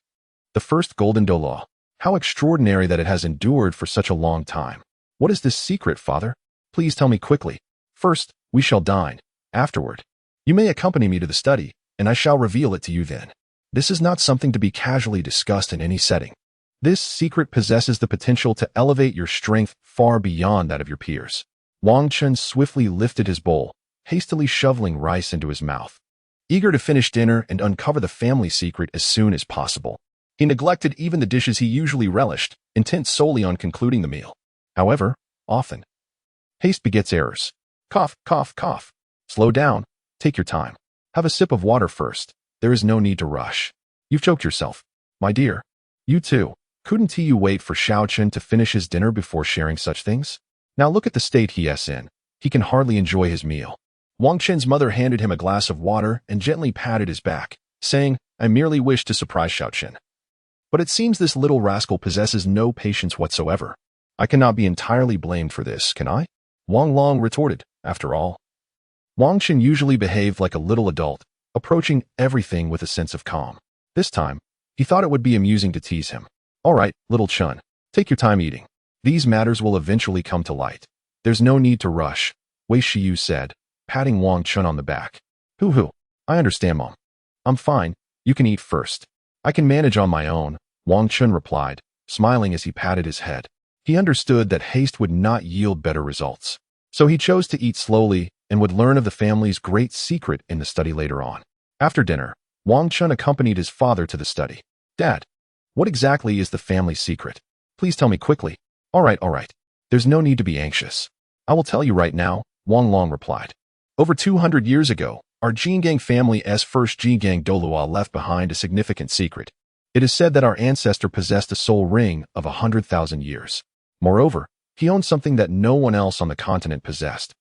the first Golden Douluo. How extraordinary that it has endured for such a long time. What is this secret, father? Please tell me quickly. First, we shall dine. Afterward, you may accompany me to the study, and I shall reveal it to you then. This is not something to be casually discussed in any setting. This secret possesses the potential to elevate your strength far beyond that of your peers." Wang Chun swiftly lifted his bowl, hastily shoveling rice into his mouth, eager to finish dinner and uncover the family secret as soon as possible. He neglected even the dishes he usually relished, intent solely on concluding the meal. However, often, haste begets errors. Cough, cough, cough. Slow down. Take your time. Have a sip of water first. There is no need to rush. You've choked yourself. My dear, you too. Couldn't you wait for Xiao Chun to finish his dinner before sharing such things? Now look at the state he is in. He can hardly enjoy his meal. Wang Chun's mother handed him a glass of water and gently patted his back, saying, "I merely wished to surprise Xiao Chun. But it seems this little rascal possesses no patience whatsoever. I cannot be entirely blamed for this, can I?" Wang Long retorted. After all, Wang Chun usually behaved like a little adult, approaching everything with a sense of calm. This time, he thought it would be amusing to tease him. "All right, little Chun, take your time eating. These matters will eventually come to light. There's no need to rush," Wei Shiyu said, patting Wang Chun on the back. Hoo, I understand, Mom. I'm fine. You can eat first. I can manage on my own," Wang Chun replied, smiling as he patted his head. He understood that haste would not yield better results, so he chose to eat slowly and would learn of the family's great secret in the study later on. After dinner, Wang Chun accompanied his father to the study. "Dad, what exactly is the family secret? Please tell me quickly." All right. There's no need to be anxious. I will tell you right now," Wang Long replied. Over 200 years ago, our Jingang family's first Jingang Douluo left behind a significant secret. It is said that our ancestor possessed a soul ring of 100,000 years. Moreover, he owned something that no one else on the continent possessed.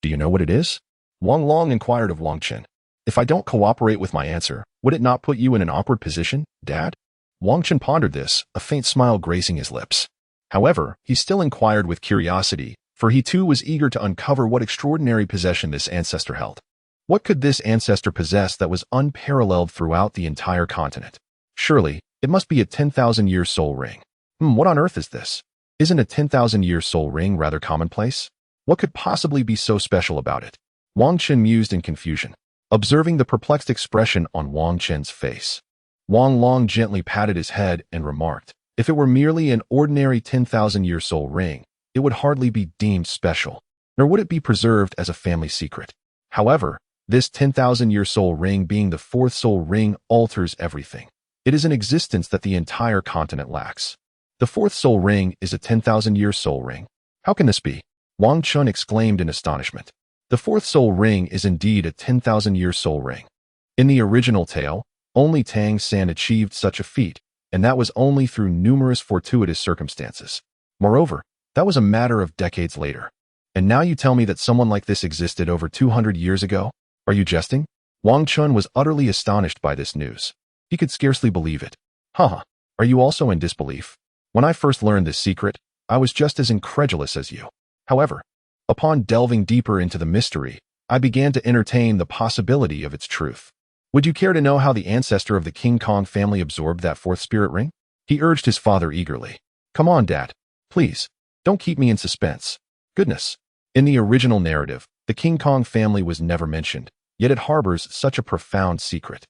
"Do you know what it is?" Wang Long inquired of Wang Chun. "If I don't cooperate with my answer, would it not put you in an awkward position, Dad?" Wang Chun pondered this, a faint smile gracing his lips. However, he still inquired with curiosity, for he too was eager to uncover what extraordinary possession this ancestor held. What could this ancestor possess that was unparalleled throughout the entire continent? Surely, it must be a 10,000-year soul ring. What on earth is this? Isn't a 10,000-year soul ring rather commonplace? What could possibly be so special about it? Wang Chun mused in confusion, observing the perplexed expression on Wang Chun's face. Wang Long gently patted his head and remarked, "If it were merely an ordinary 10,000-year soul ring, it would hardly be deemed special, nor would it be preserved as a family secret. However, this 10,000-year soul ring being the 4th soul ring alters everything. It is an existence that the entire continent lacks. The 4th soul ring is a 10,000-year soul ring. How can this be?" Wang Chun exclaimed in astonishment. The 4th soul ring is indeed a 10,000-year soul ring. In the original tale, only Tang San achieved such a feat, and that was only through numerous fortuitous circumstances. Moreover, that was a matter of decades later. And now you tell me that someone like this existed over 200 years ago? Are you jesting? Wang Chun was utterly astonished by this news. He could scarcely believe it. Haha, are you also in disbelief? When I first learned this secret, I was just as incredulous as you. However, upon delving deeper into the mystery, I began to entertain the possibility of its truth. Would you care to know how the ancestor of the King Kong family absorbed that fourth spirit ring? He urged his father eagerly. Come on, Dad. Please, don't keep me in suspense. Goodness. In the original narrative, the King Kong family was never mentioned, yet it harbors such a profound secret.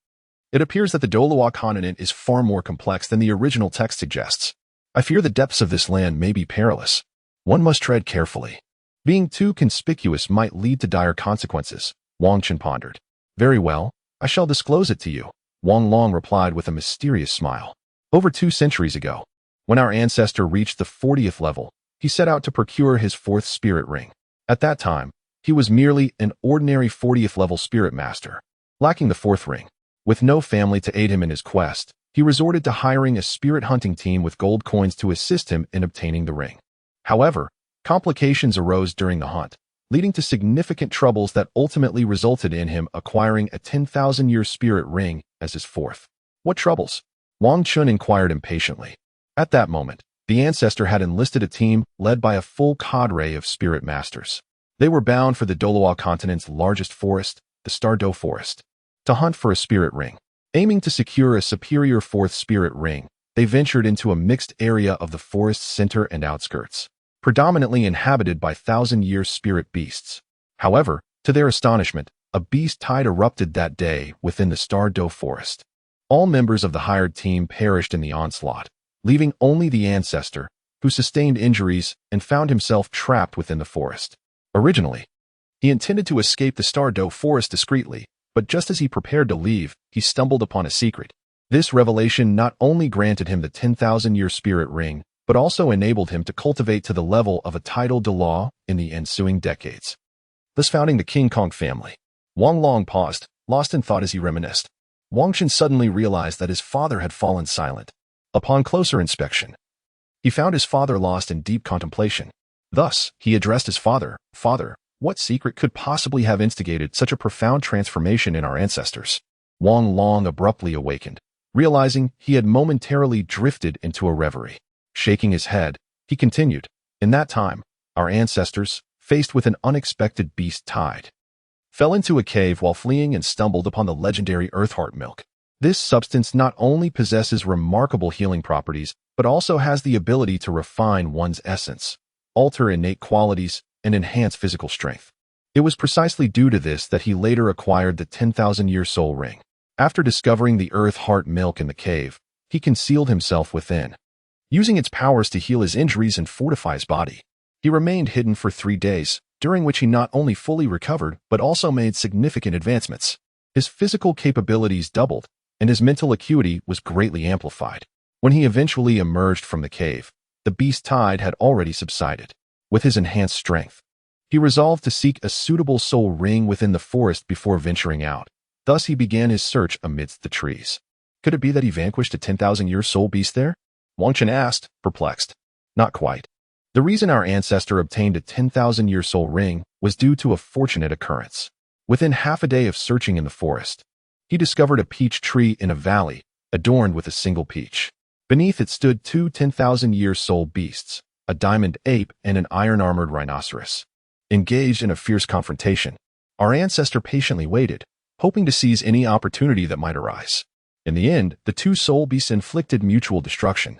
It appears that the Douluo Continent is far more complex than the original text suggests. I fear the depths of this land may be perilous. One must tread carefully. Being too conspicuous might lead to dire consequences, Wang Chun pondered. Very well, I shall disclose it to you, Wang Long replied with a mysterious smile. Over 2 centuries ago, when our ancestor reached the 40th level, he set out to procure his 4th spirit ring. At that time, he was merely an ordinary 40th level spirit master, lacking the 4th ring. With no family to aid him in his quest, he resorted to hiring a spirit hunting team with gold coins to assist him in obtaining the ring. However, complications arose during the hunt, leading to significant troubles that ultimately resulted in him acquiring a 10,000-year spirit ring as his 4th. What troubles? Wang Chun inquired impatiently. At that moment, the ancestor had enlisted a team led by a full cadre of spirit masters. They were bound for the Douluo Continent's largest forest, the Star Luo Forest, to hunt for a spirit ring. Aiming to secure a superior 4th spirit ring, they ventured into a mixed area of the forest's center and outskirts, predominantly inhabited by 1,000-year spirit beasts. However, to their astonishment, a beast tide erupted that day within the Star Luo Forest. All members of the hired team perished in the onslaught, leaving only the ancestor, who sustained injuries and found himself trapped within the forest. Originally, he intended to escape the Star Luo Forest discreetly, but just as he prepared to leave, he stumbled upon a secret. This revelation not only granted him the 10,000-year spirit ring, but also enabled him to cultivate to the level of a title de law in the ensuing decades, thus founding the King Kong family. Wang Long paused, lost in thought as he reminisced. Wang Chun suddenly realized that his father had fallen silent. Upon closer inspection, he found his father lost in deep contemplation. Thus, he addressed his father, Father, what secret could possibly have instigated such a profound transformation in our ancestors? Wang Long abruptly awakened, realizing he had momentarily drifted into a reverie. Shaking his head, he continued, In that time, our ancestors, faced with an unexpected beast tide, fell into a cave while fleeing and stumbled upon the legendary Earthheart milk. This substance not only possesses remarkable healing properties, but also has the ability to refine one's essence, alter innate qualities, and enhance physical strength. It was precisely due to this that he later acquired the 10,000-year soul ring. After discovering the Earthheart milk in the cave, he concealed himself within, using its powers to heal his injuries and fortify his body. He remained hidden for 3 days, during which he not only fully recovered but also made significant advancements. His physical capabilities doubled, and his mental acuity was greatly amplified. When he eventually emerged from the cave, the beast tide had already subsided. With his enhanced strength, he resolved to seek a suitable soul ring within the forest before venturing out. Thus he began his search amidst the trees. Could it be that he vanquished a 10,000-year soul beast there? Wang Chun asked, perplexed. Not quite. The reason our ancestor obtained a 10,000-year soul ring was due to a fortunate occurrence. Within half a day of searching in the forest, he discovered a peach tree in a valley, adorned with a single peach. Beneath it stood 2 10,000-year soul beasts, a diamond ape and an iron-armored rhinoceros. Engaged in a fierce confrontation, our ancestor patiently waited, hoping to seize any opportunity that might arise. In the end, the 2 soul beasts inflicted mutual destruction,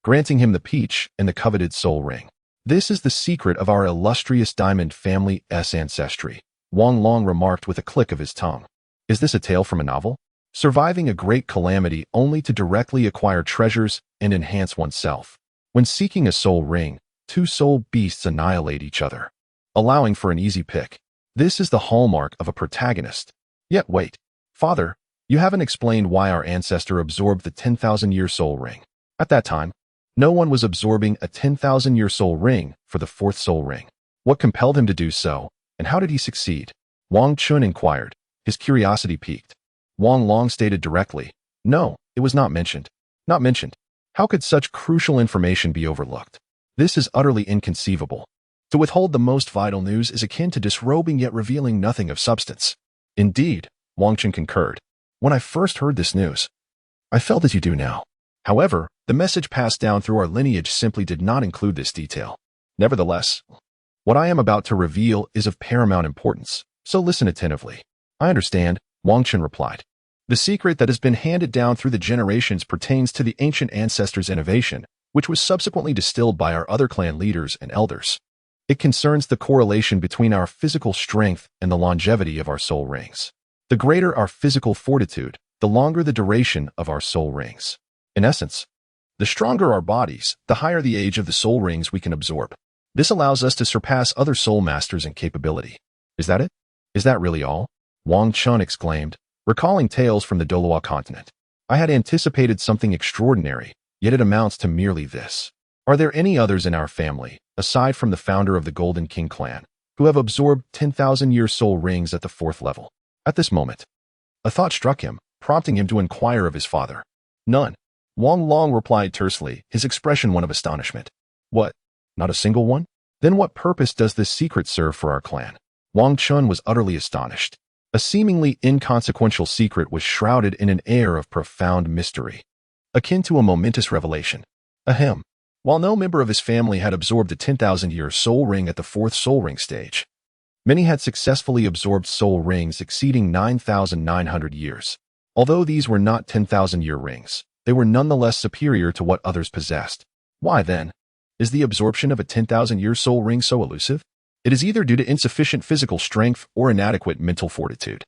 granting him the peach and the coveted soul ring. This is the secret of our illustrious diamond family's ancestry, Wang Long remarked with a click of his tongue. Is this a tale from a novel? Surviving a great calamity only to directly acquire treasures and enhance oneself. When seeking a soul ring, 2 soul beasts annihilate each other, allowing for an easy pick. This is the hallmark of a protagonist. Yet wait, Father, you haven't explained why our ancestor absorbed the 10,000-year soul ring. At that time, no one was absorbing a 10,000-year soul ring for the 4th soul ring. What compelled him to do so, and how did he succeed? Wang Chun inquired, his curiosity piqued. Wang Long stated directly, No, it was not mentioned. Not mentioned. How could such crucial information be overlooked? This is utterly inconceivable. To withhold the most vital news is akin to disrobing yet revealing nothing of substance. Indeed, Wang Chun concurred. When I first heard this news, I felt as you do now. However, the message passed down through our lineage simply did not include this detail. Nevertheless, what I am about to reveal is of paramount importance, so listen attentively. I understand, Wang Chun replied. The secret that has been handed down through the generations pertains to the ancient ancestors' innovation, which was subsequently distilled by our other clan leaders and elders. It concerns the correlation between our physical strength and the longevity of our soul rings. The greater our physical fortitude, the longer the duration of our soul rings. In essence, the stronger our bodies, the higher the age of the soul rings we can absorb. This allows us to surpass other soul masters in capability. Is that it? Is that really all? Wang Chun exclaimed, recalling tales from the Douluo Continent. I had anticipated something extraordinary, yet it amounts to merely this. Are there any others in our family, aside from the founder of the Golden King clan, who have absorbed 10,000-year soul rings at the 4th level? At this moment, a thought struck him, prompting him to inquire of his father. None. Wang Long replied tersely, his expression one of astonishment. What? Not a single one? Then what purpose does this secret serve for our clan? Wang Chun was utterly astonished. A seemingly inconsequential secret was shrouded in an air of profound mystery, akin to a momentous revelation. Ahem. While no member of his family had absorbed a 10,000-year soul ring at the 4th soul ring stage, many had successfully absorbed soul rings exceeding 9,900 years. Although these were not 10,000-year rings, they were nonetheless superior to what others possessed. Why then? Is the absorption of a 10,000-year soul ring so elusive? It is either due to insufficient physical strength or inadequate mental fortitude.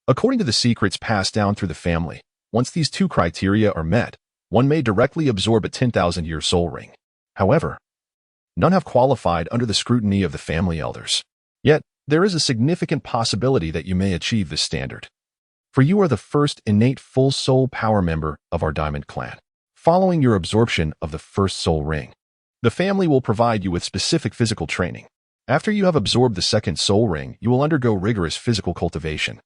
According to the secrets passed down through the family, once these two criteria are met, one may directly absorb a 10,000-year soul ring. However, none have qualified under the scrutiny of the family elders. Yet, there is a significant possibility that you may achieve this standard. For you are the first innate full soul power member of our Diamond Clan. Following your absorption of the first soul ring, the family will provide you with specific physical training. After you have absorbed the second soul ring, you will undergo rigorous physical cultivation,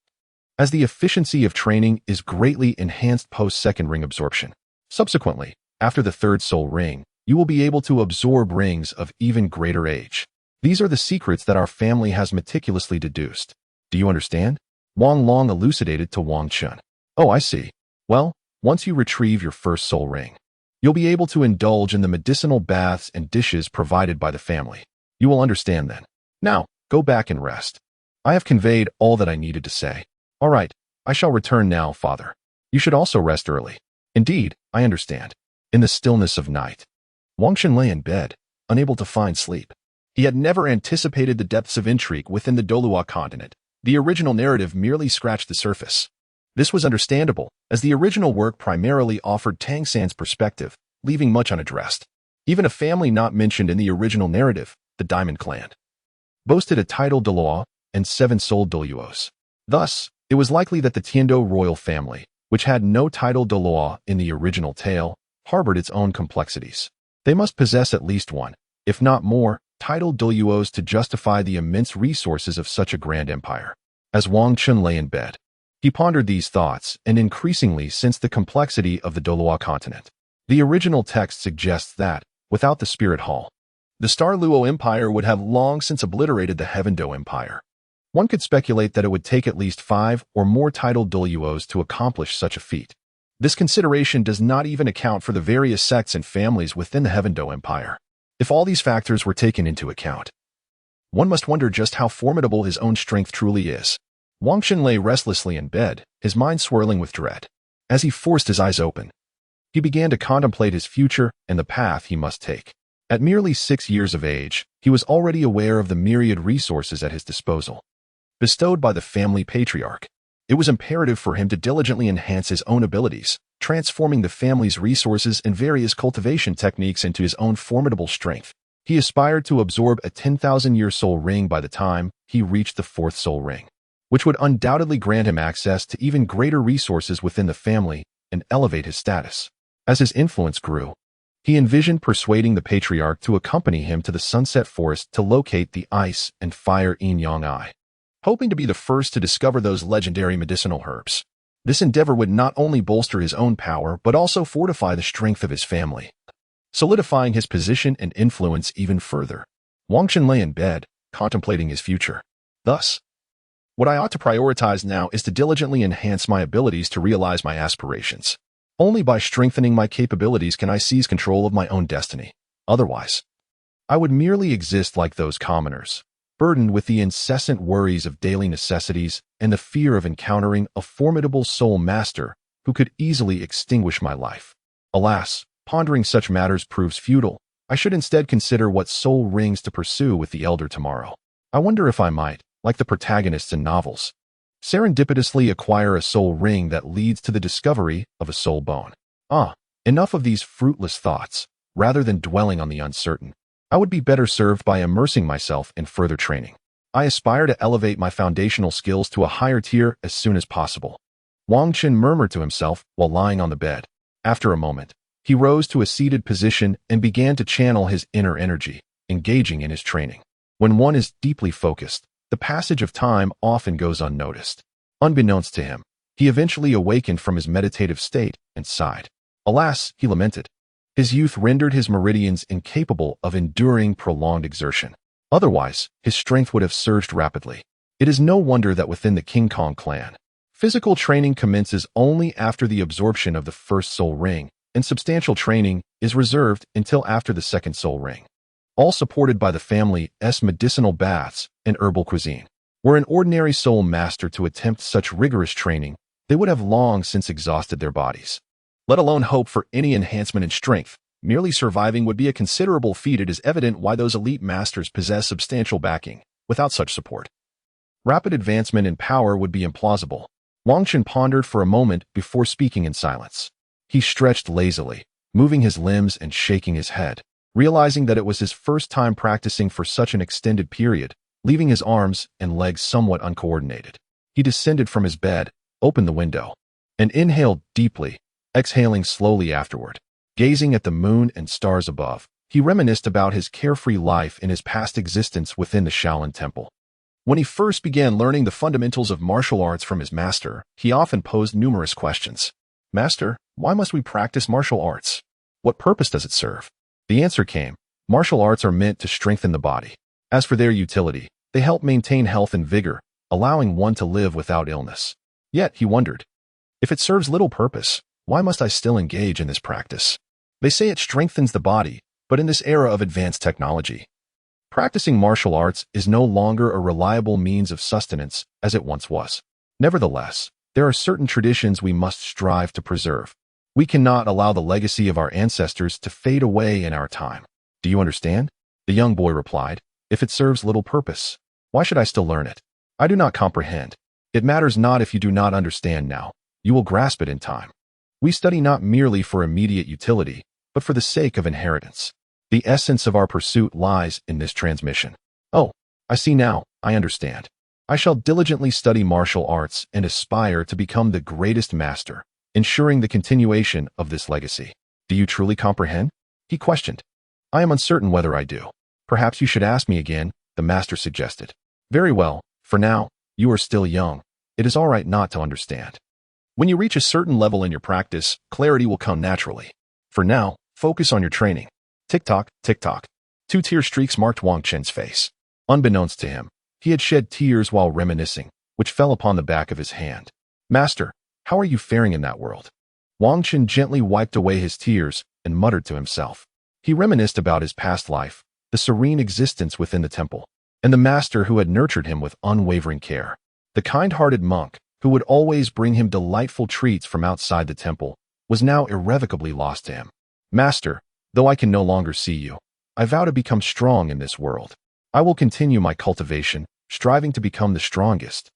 as the efficiency of training is greatly enhanced post-second ring absorption. Subsequently, after the third soul ring, you will be able to absorb rings of even greater age. These are the secrets that our family has meticulously deduced. Do you understand? Wang Long elucidated to Wang Chun. Oh, I see. Well, once you retrieve your first soul ring, you'll be able to indulge in the medicinal baths and dishes provided by the family. You will understand then. Now, go back and rest. I have conveyed all that I needed to say. All right, I shall return now, father. You should also rest early. Indeed, I understand. In the stillness of night, Wang Chun lay in bed, unable to find sleep. He had never anticipated the depths of intrigue within the Douluo Continent. The original narrative merely scratched the surface. This was understandable, as the original work primarily offered Tang San's perspective, leaving much unaddressed. Even a family not mentioned in the original narrative, the Diamond Clan, boasted a titled Douluo and 7 souled Douluos. Thus, it was likely that the Tiando royal family, which had no title Douluo in the original tale, harbored its own complexities. They must possess at least one, if not more, titled Douluos to justify the immense resources of such a grand empire. As Wang Chun lay in bed, he pondered these thoughts and increasingly sensed the complexity of the Douluo Continent. The original text suggests that, without the Spirit Hall, the Star Luo Empire would have long since obliterated the Heaven-Do Empire. One could speculate that it would take at least 5 or more titled Douluos to accomplish such a feat. This consideration does not even account for the various sects and families within the Heaven-Do Empire. If all these factors were taken into account, one must wonder just how formidable his own strength truly is. Wang Chun lay restlessly in bed, his mind swirling with dread. As he forced his eyes open, he began to contemplate his future and the path he must take. At merely 6 years of age, he was already aware of the myriad resources at his disposal, bestowed by the family patriarch. It was imperative for him to diligently enhance his own abilities, transforming the family's resources and various cultivation techniques into his own formidable strength. He aspired to absorb a 10,000-year soul ring by the time he reached the 4th soul ring, which would undoubtedly grant him access to even greater resources within the family and elevate his status. As his influence grew, he envisioned persuading the patriarch to accompany him to the Sunset Forest to locate the ice and fire yin-yang eye, hoping to be the first to discover those legendary medicinal herbs. This endeavor would not only bolster his own power, but also fortify the strength of his family, solidifying his position and influence even further. Wang Chen lay in bed, contemplating his future. Thus, what I ought to prioritize now is to diligently enhance my abilities to realize my aspirations. Only by strengthening my capabilities can I seize control of my own destiny. Otherwise, I would merely exist like those commoners, burdened with the incessant worries of daily necessities and the fear of encountering a formidable soul master who could easily extinguish my life. Alas, pondering such matters proves futile. I should instead consider what soul rings to pursue with the elder tomorrow. I wonder if I might, like the protagonists in novels, serendipitously acquire a soul ring that leads to the discovery of a soul bone. Enough of these fruitless thoughts. Rather than dwelling on the uncertain, I would be better served by immersing myself in further training. I aspire to elevate my foundational skills to a higher tier as soon as possible. Wang Chen murmured to himself while lying on the bed. After a moment, he rose to a seated position and began to channel his inner energy, engaging in his training. When one is deeply focused, the passage of time often goes unnoticed. Unbeknownst to him, he eventually awakened from his meditative state and sighed. Alas, he lamented. His youth rendered his meridians incapable of enduring prolonged exertion. Otherwise, his strength would have surged rapidly. It is no wonder that within the King Kong clan, physical training commences only after the absorption of the first soul ring, and substantial training is reserved until after the second soul ring. All supported by the family's medicinal baths and herbal cuisine. Were an ordinary soul master to attempt such rigorous training, they would have long since exhausted their bodies. Let alone hope for any enhancement in strength. Merely surviving would be a considerable feat. It is evident why those elite masters possess substantial backing. Without such support, rapid advancement in power would be implausible. Wang Chen pondered for a moment before speaking in silence. He stretched lazily, moving his limbs and shaking his head, realizing that it was his first time practicing for such an extended period, leaving his arms and legs somewhat uncoordinated. He descended from his bed, opened the window, and inhaled deeply, exhaling slowly afterward. Gazing at the moon and stars above, he reminisced about his carefree life in his past existence within the Shaolin Temple. When he first began learning the fundamentals of martial arts from his master, he often posed numerous questions. Master, why must we practice martial arts? What purpose does it serve? The answer came, martial arts are meant to strengthen the body. As for their utility, they help maintain health and vigor, allowing one to live without illness. Yet, he wondered, if it serves little purpose, why must I still engage in this practice? They say it strengthens the body, but in this era of advanced technology, practicing martial arts is no longer a reliable means of sustenance as it once was. Nevertheless, there are certain traditions we must strive to preserve. We cannot allow the legacy of our ancestors to fade away in our time. Do you understand? The young boy replied, if it serves little purpose, why should I still learn it? I do not comprehend. It matters not if you do not understand now. You will grasp it in time. We study not merely for immediate utility, but for the sake of inheritance. The essence of our pursuit lies in this transmission. Oh, I see now, I understand. I shall diligently study martial arts and aspire to become the greatest master, ensuring the continuation of this legacy. Do you truly comprehend? He questioned. I am uncertain whether I do. Perhaps you should ask me again, the master suggested. Very well, for now, you are still young. It is all right not to understand. When you reach a certain level in your practice, clarity will come naturally. For now, focus on your training. Tick-tock, tick-tock. 2 tear streaks marked Wang Chen's face. Unbeknownst to him, he had shed tears while reminiscing, which fell upon the back of his hand. Master, how are you faring in that world? Wang Chen gently wiped away his tears and muttered to himself. He reminisced about his past life, the serene existence within the temple, and the master who had nurtured him with unwavering care. The kind-hearted monk, who would always bring him delightful treats from outside the temple, was now irrevocably lost to him. Master, though I can no longer see you, I vow to become strong in this world. I will continue my cultivation, striving to become the strongest.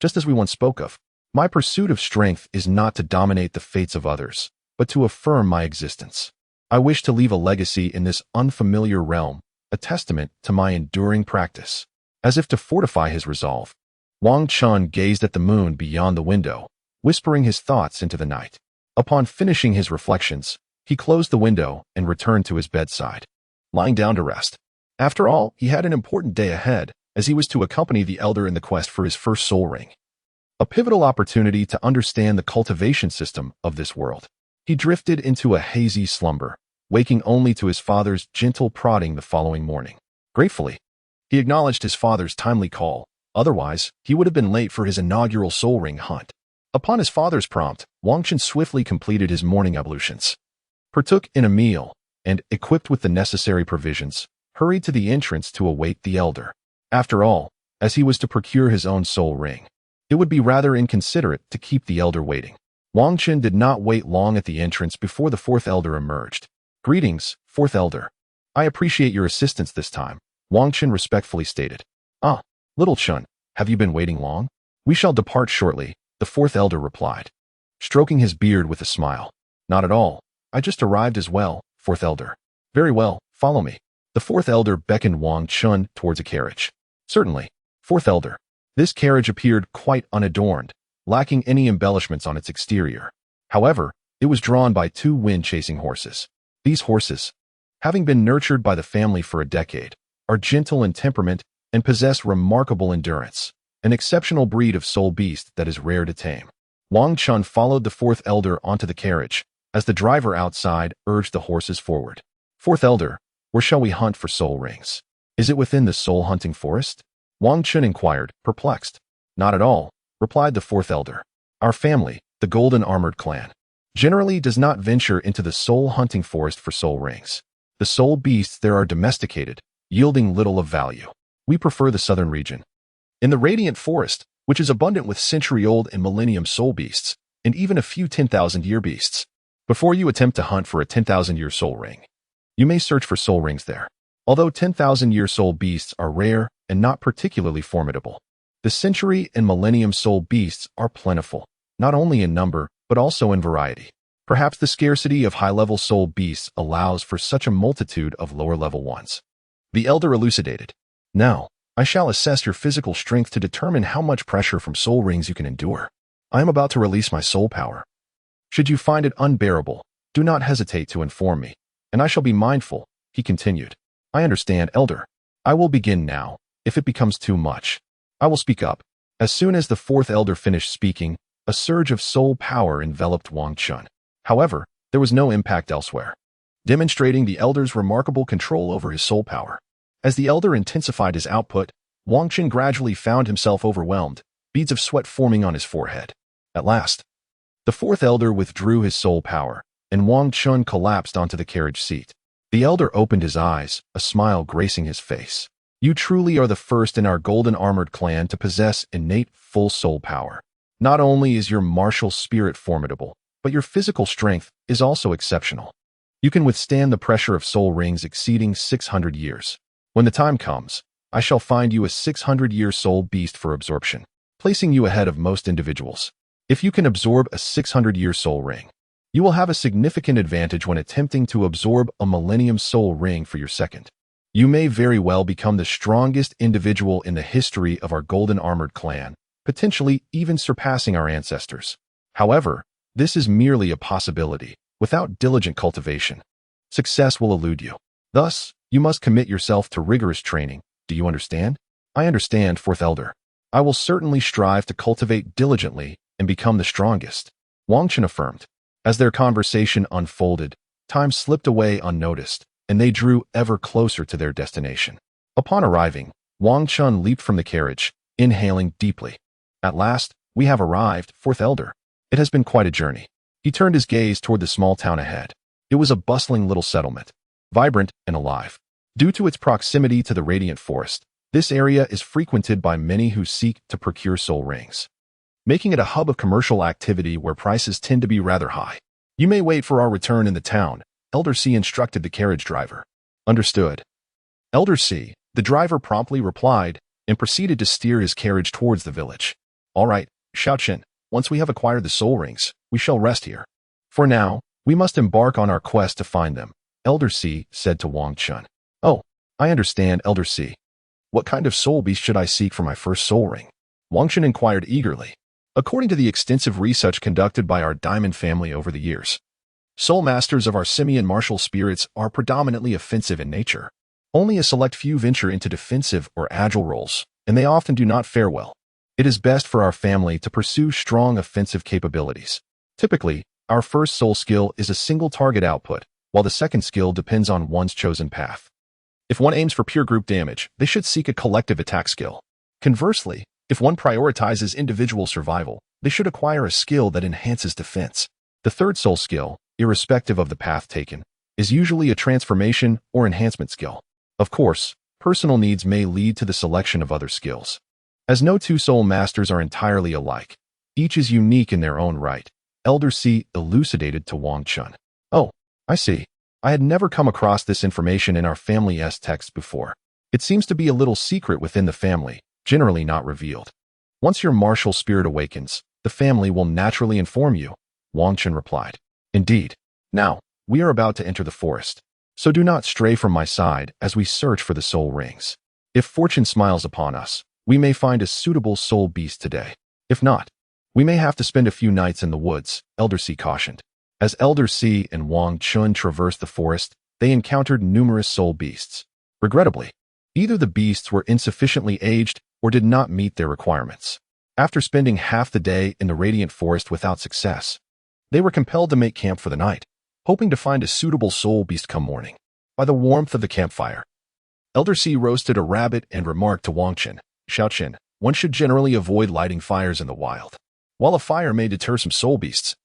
Just as we once spoke of, my pursuit of strength is not to dominate the fates of others, but to affirm my existence. I wish to leave a legacy in this unfamiliar realm, a testament to my enduring practice. As if to fortify his resolve, Wang Chen gazed at the moon beyond the window, whispering his thoughts into the night. Upon finishing his reflections, he closed the window and returned to his bedside, lying down to rest. After all, he had an important day ahead, as he was to accompany the elder in the quest for his first soul ring. A pivotal opportunity to understand the cultivation system of this world. He drifted into a hazy slumber, waking only to his father's gentle prodding the following morning. Gratefully, he acknowledged his father's timely call. Otherwise, he would have been late for his inaugural soul ring hunt. Upon his father's prompt, Wang Chun swiftly completed his morning ablutions, partook in a meal, and, equipped with the necessary provisions, hurried to the entrance to await the elder. After all, as he was to procure his own soul ring, it would be rather inconsiderate to keep the elder waiting. Wang Chun did not wait long at the entrance before the fourth elder emerged. "Greetings, fourth elder. I appreciate your assistance this time," Wang Chun respectfully stated. "Ah, little Chun, have you been waiting long? We shall depart shortly," the fourth elder replied, stroking his beard with a smile. "Not at all. I just arrived as well, fourth elder." "Very well, follow me." The fourth elder beckoned Wang Chun towards a carriage. "Certainly, fourth elder." This carriage appeared quite unadorned, lacking any embellishments on its exterior. However, it was drawn by two wind-chasing horses. These horses, having been nurtured by the family for a decade, are gentle in temperament and possess remarkable endurance, an exceptional breed of soul beast that is rare to tame. Wang Chun followed the fourth elder onto the carriage, as the driver outside urged the horses forward. "Fourth elder, where shall we hunt for soul rings? Is it within the soul hunting forest?" Wang Chun inquired, perplexed. "Not at all," replied the fourth elder. "Our family, the Golden Armored Clan, generally does not venture into the soul hunting forest for soul rings. The soul beasts there are domesticated, yielding little of value. We prefer the southern region. In the Radiant Forest, which is abundant with century-old and millennium soul beasts, and even a few 10,000-year beasts. Before you attempt to hunt for a 10,000-year soul ring, you may search for soul rings there. Although 10,000-year soul beasts are rare and not particularly formidable, the century and millennium soul beasts are plentiful, not only in number, but also in variety. Perhaps the scarcity of high-level soul beasts allows for such a multitude of lower-level ones." The elder elucidated. "Now, I shall assess your physical strength to determine how much pressure from soul rings you can endure. I am about to release my soul power. Should you find it unbearable, do not hesitate to inform me, and I shall be mindful," he continued. "I understand, elder. I will begin now. If it becomes too much, I will speak up." As soon as the fourth elder finished speaking, a surge of soul power enveloped Wang Chun. However, there was no impact elsewhere, demonstrating the elder's remarkable control over his soul power. As the elder intensified his output, Wang Chun gradually found himself overwhelmed, beads of sweat forming on his forehead. At last, the fourth elder withdrew his soul power, and Wang Chun collapsed onto the carriage seat. The elder opened his eyes, a smile gracing his face. "You truly are the first in our Golden Armored Clan to possess innate full soul power. Not only is your martial spirit formidable, but your physical strength is also exceptional. You can withstand the pressure of soul rings exceeding 600 years. When the time comes, I shall find you a 600-year soul beast for absorption, placing you ahead of most individuals. If you can absorb a 600-year soul ring, you will have a significant advantage when attempting to absorb a millennium soul ring for your second. You may very well become the strongest individual in the history of our Golden Armored Clan, potentially even surpassing our ancestors. However, this is merely a possibility. Without diligent cultivation, success will elude you. Thus, you must commit yourself to rigorous training. Do you understand?" "I understand, fourth elder. I will certainly strive to cultivate diligently and become the strongest," Wang Chun affirmed. As their conversation unfolded, time slipped away unnoticed, and they drew ever closer to their destination. Upon arriving, Wang Chun leaped from the carriage, inhaling deeply. "At last, we have arrived, fourth elder. It has been quite a journey." He turned his gaze toward the small town ahead. It was a bustling little settlement, vibrant and alive. Due to its proximity to the Radiant Forest, this area is frequented by many who seek to procure soul rings, making it a hub of commercial activity where prices tend to be rather high. "You may wait for our return in the town," Elder C instructed the carriage driver. "Understood." Elder C, the driver promptly replied, and proceeded to steer his carriage towards the village. "All right, Shaochen, once we have acquired the soul rings, we shall rest here. For now, we must embark on our quest to find them," Elder C said to Wang Chun. "Oh, I understand, Elder C. What kind of soul beast should I seek for my first soul ring?" Wang Chun inquired eagerly. According to the extensive research conducted by our Diamond family over the years, soul masters of our simian martial spirits are predominantly offensive in nature. Only a select few venture into defensive or agile roles, and they often do not fare well. It is best for our family to pursue strong offensive capabilities. Typically, our first soul skill is a single target output, while the second skill depends on one's chosen path. If one aims for pure group damage, they should seek a collective attack skill. Conversely, if one prioritizes individual survival, they should acquire a skill that enhances defense. The third soul skill, irrespective of the path taken, is usually a transformation or enhancement skill. Of course, personal needs may lead to the selection of other skills. As no two soul masters are entirely alike, each is unique in their own right, Elder C elucidated to Wang Chun. Oh, I see. I had never come across this information in our family's text before. It seems to be a little secret within the family, generally not revealed. Once your martial spirit awakens, the family will naturally inform you, Wang Chun replied. Indeed. Now, we are about to enter the forest, so do not stray from my side as we search for the soul rings. If fortune smiles upon us, we may find a suitable soul beast today. If not, we may have to spend a few nights in the woods, Elder C cautioned. As Elder C and Wang Chun traversed the forest, they encountered numerous soul beasts. Regrettably, either the beasts were insufficiently aged or did not meet their requirements. After spending half the day in the radiant forest without success, they were compelled to make camp for the night, hoping to find a suitable soul beast come morning. By the warmth of the campfire, Elder C roasted a rabbit and remarked to Wang Chun, Xiaoqin, one should generally avoid lighting fires in the wild. While a fire may deter some soul beasts,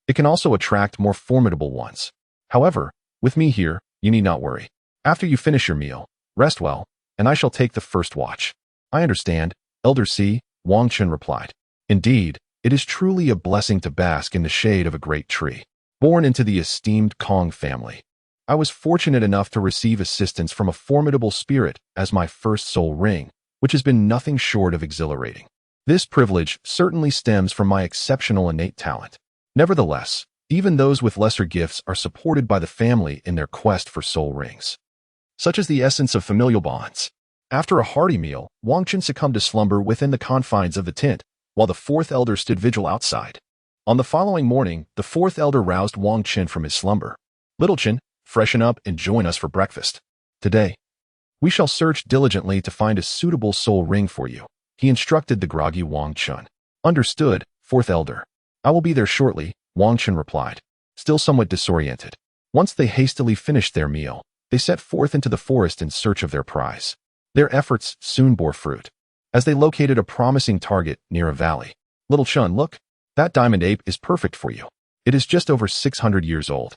it can also attract more formidable ones. However, with me here, you need not worry. After you finish your meal, rest well, and I shall take the first watch. I understand, Elder C, Wang Chun replied. Indeed, it is truly a blessing to bask in the shade of a great tree. Born into the esteemed Kong family, I was fortunate enough to receive assistance from a formidable spirit as my first soul ring, which has been nothing short of exhilarating. This privilege certainly stems from my exceptional innate talent. Nevertheless, even those with lesser gifts are supported by the family in their quest for soul rings, such as the essence of familial bonds. After a hearty meal, Wang Chun succumbed to slumber within the confines of the tent, while the fourth elder stood vigil outside. On the following morning, the fourth elder roused Wang Chun from his slumber. Little Chun, freshen up and join us for breakfast. Today, we shall search diligently to find a suitable soul ring for you, he instructed the groggy Wang Chun. Understood, fourth elder. I will be there shortly, Wang Chun replied, still somewhat disoriented. Once they hastily finished their meal, they set forth into the forest in search of their prize. Their efforts soon bore fruit, as they located a promising target near a valley. Little Chun, look, that diamond ape is perfect for you. It is just over 600 years old,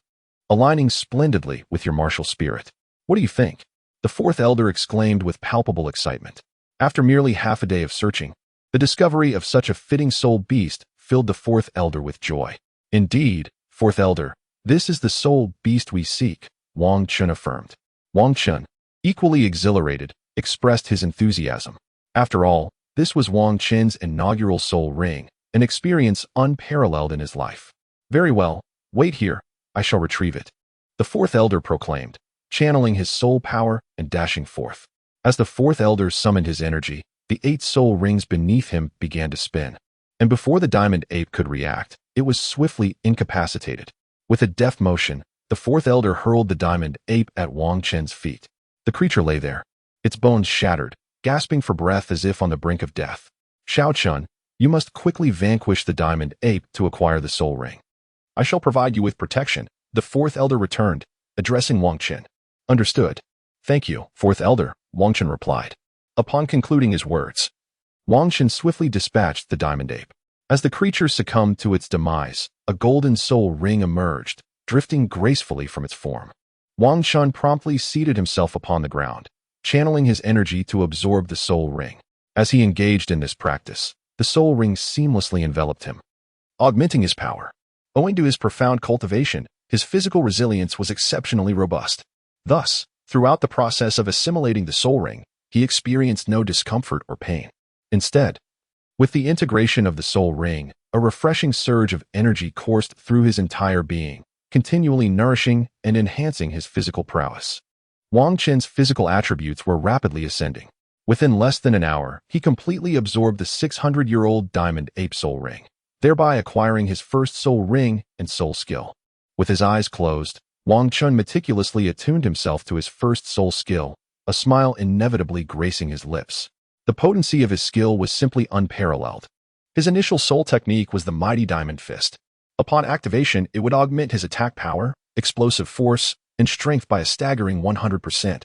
aligning splendidly with your martial spirit. What do you think? The fourth elder exclaimed with palpable excitement. After merely half a day of searching, the discovery of such a fitting soul beast filled the fourth elder with joy. Indeed, fourth elder, this is the soul beast we seek, Wang Chun affirmed. Wang Chun, equally exhilarated, expressed his enthusiasm. After all, this was Wang Chun's inaugural soul ring, an experience unparalleled in his life. Very well, wait here, I shall retrieve it, the fourth elder proclaimed, channeling his soul power and dashing forth. As the fourth elder summoned his energy, the 8 soul rings beneath him began to spin. And before the diamond ape could react, it was swiftly incapacitated. With a deft motion, the fourth elder hurled the diamond ape at Wang Chun's feet. The creature lay there, its bones shattered, gasping for breath as if on the brink of death. Xiao Chun, you must quickly vanquish the diamond ape to acquire the soul ring. I shall provide you with protection, the fourth elder returned, addressing Wang Chun. Understood. Thank you, fourth elder, Wang Chun replied. Upon concluding his words, Wang Chun swiftly dispatched the diamond ape. As the creature succumbed to its demise, a golden soul ring emerged, drifting gracefully from its form. Wang Chun promptly seated himself upon the ground, channeling his energy to absorb the soul ring. As he engaged in this practice, the soul ring seamlessly enveloped him, augmenting his power. Owing to his profound cultivation, his physical resilience was exceptionally robust. Thus, throughout the process of assimilating the soul ring, he experienced no discomfort or pain. Instead, with the integration of the soul ring, a refreshing surge of energy coursed through his entire being, continually nourishing and enhancing his physical prowess. Wang Chun's physical attributes were rapidly ascending. Within less than an hour, he completely absorbed the 600-year-old diamond ape soul ring, thereby acquiring his first soul ring and soul skill. With his eyes closed, Wang Chun meticulously attuned himself to his first soul skill, a smile inevitably gracing his lips. The potency of his skill was simply unparalleled. His initial soul technique was the mighty diamond fist. Upon activation, it would augment his attack power, explosive force, and strength by a staggering 100%.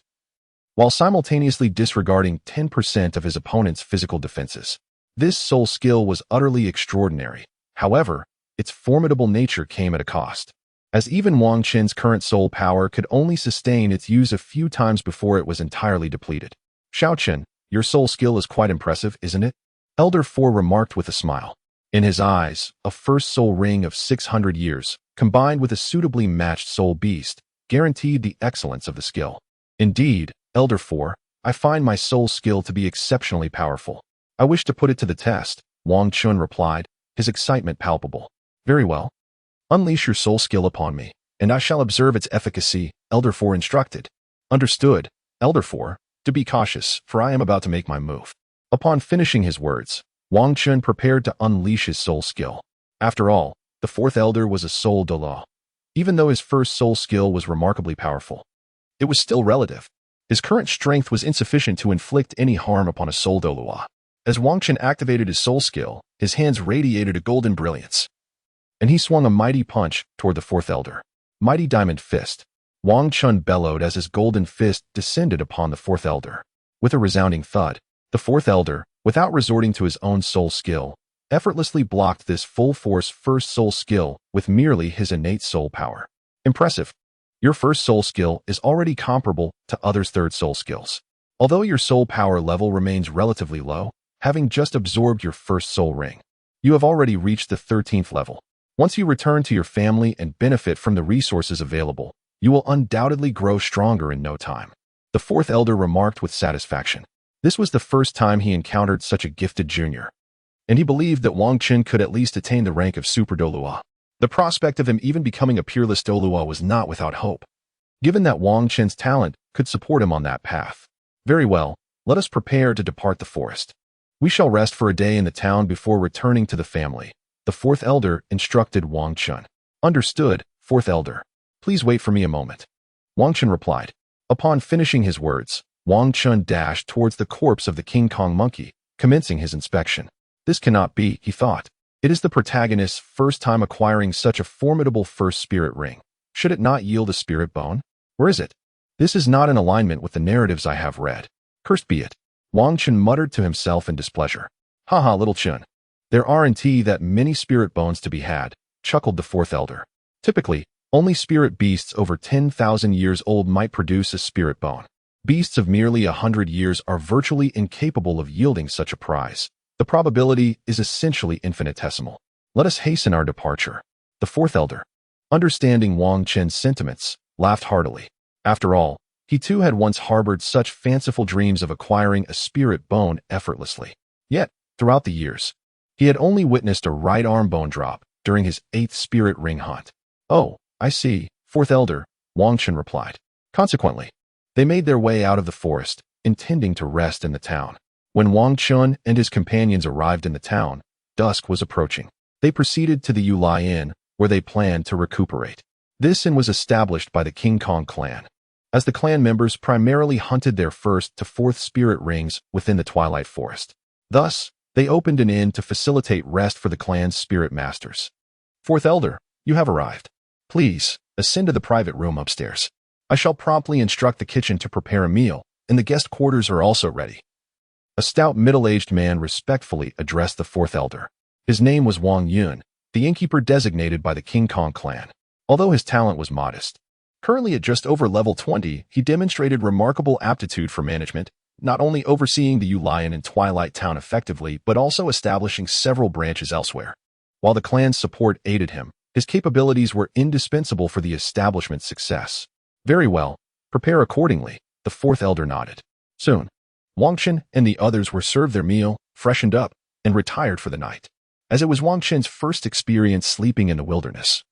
while simultaneously disregarding 10% of his opponent's physical defenses. This soul skill was utterly extraordinary. However, its formidable nature came at a cost, as even Wang Qin's current soul power could only sustain its use a few times before it was entirely depleted. Xiao Qin, your soul skill is quite impressive, isn't it? Elder Four remarked with a smile. In his eyes, a first soul ring of 600 years, combined with a suitably matched soul beast, guaranteed the excellence of the skill. Indeed, Elder Four, I find my soul skill to be exceptionally powerful. I wish to put it to the test, Wang Chun replied, his excitement palpable. Very well. Unleash your soul skill upon me, and I shall observe its efficacy, Elder Four instructed. Understood, Elder Four, to be cautious, for I am about to make my move. Upon finishing his words, Wang Chun prepared to unleash his soul skill. After all, the fourth elder was a soul Douluo. Even though his first soul skill was remarkably powerful, it was still relative. His current strength was insufficient to inflict any harm upon a soul Douluo. As Wang Chun activated his soul skill, his hands radiated a golden brilliance, and he swung a mighty punch toward the fourth elder. Mighty Diamond Fist. Wang Chun bellowed as his golden fist descended upon the fourth elder. With a resounding thud, the fourth elder, without resorting to his own soul skill, effortlessly blocked this full-force first soul skill with merely his innate soul power. Impressive. Your first soul skill is already comparable to others' third soul skills. Although your soul power level remains relatively low, having just absorbed your first soul ring, you have already reached the 13th level. Once you return to your family and benefit from the resources available, you will undoubtedly grow stronger in no time. The fourth elder remarked with satisfaction. This was the first time he encountered such a gifted junior, and he believed that Wang Chun could at least attain the rank of Super Douluo. The prospect of him even becoming a peerless Douluo was not without hope, given that Wang Chun's talent could support him on that path. Very well, let us prepare to depart the forest. We shall rest for a day in the town before returning to the family, the fourth elder instructed Wang Chun. Understood, fourth elder. Please wait for me a moment, Wang Chun replied. Upon finishing his words, Wang Chun dashed towards the corpse of the King Kong monkey, commencing his inspection. This cannot be, he thought. It is the protagonist's first time acquiring such a formidable first spirit ring. Should it not yield a spirit bone? Or is it? This is not in alignment with the narratives I have read. Cursed be it. Wang Chun muttered to himself in displeasure. Haha, little Chun. There aren't that many spirit bones to be had, chuckled the fourth elder. Typically, only spirit beasts over 10,000 years old might produce a spirit bone. Beasts of merely 100 years are virtually incapable of yielding such a prize. The probability is essentially infinitesimal. Let us hasten our departure. The fourth elder, understanding Wang Chun's sentiments, laughed heartily. After all, he too had once harbored such fanciful dreams of acquiring a spirit bone effortlessly. Yet, throughout the years, he had only witnessed a right arm bone drop during his 8th spirit ring hunt. Oh, I see, fourth elder, Wang Chun replied. Consequently, they made their way out of the forest, intending to rest in the town. When Wang Chun and his companions arrived in the town, dusk was approaching. They proceeded to the Yulai Inn, where they planned to recuperate. This inn was established by the King Kong clan, as the clan members primarily hunted their 1st to 4th spirit rings within the Twilight Forest. Thus, they opened an inn to facilitate rest for the clan's spirit masters. Fourth elder, you have arrived. Please, ascend to the private room upstairs. I shall promptly instruct the kitchen to prepare a meal, and the guest quarters are also ready. A stout middle-aged man respectfully addressed the fourth elder. His name was Wang Yun, the innkeeper designated by the King Kong clan. Although his talent was modest, currently at just over level 20, he demonstrated remarkable aptitude for management, not only overseeing the Yulai Inn and Twilight Town effectively, but also establishing several branches elsewhere. While the clan's support aided him, his capabilities were indispensable for the establishment's success. Very well, prepare accordingly, the fourth elder nodded. Soon, Wang Chun and the others were served their meal, freshened up, and retired for the night. As it was Wang Chun's first experience sleeping in the wilderness,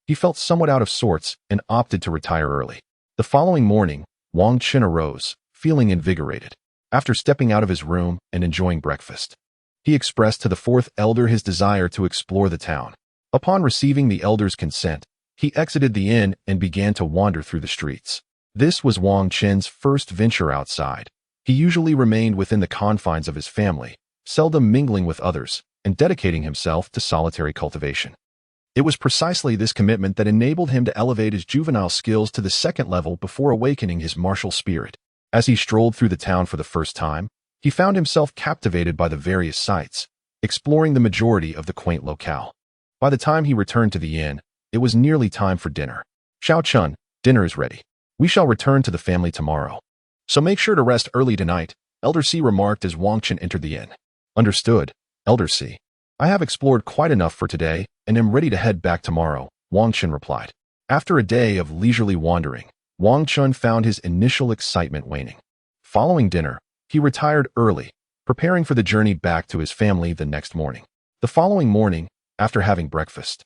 he felt somewhat out of sorts and opted to retire early. The following morning, Wang Chun arose, feeling invigorated. After stepping out of his room and enjoying breakfast, he expressed to the fourth elder his desire to explore the town. Upon receiving the elder's consent, he exited the inn and began to wander through the streets. This was Wang Chun's first venture outside. He usually remained within the confines of his family, seldom mingling with others, and dedicating himself to solitary cultivation. It was precisely this commitment that enabled him to elevate his juvenile skills to the 2nd level before awakening his martial spirit. As he strolled through the town for the first time, he found himself captivated by the various sights, exploring the majority of the quaint locale. By the time he returned to the inn, it was nearly time for dinner. Xiao Chun, dinner is ready. We shall return to the family tomorrow. So make sure to rest early tonight, Elder C remarked as Wang Chun entered the inn. Understood, Elder C. I have explored quite enough for today and am ready to head back tomorrow, Wang Chun replied. After a day of leisurely wandering, Wang Chun found his initial excitement waning. Following dinner, he retired early, preparing for the journey back to his family the next morning. The following morning, after having breakfast,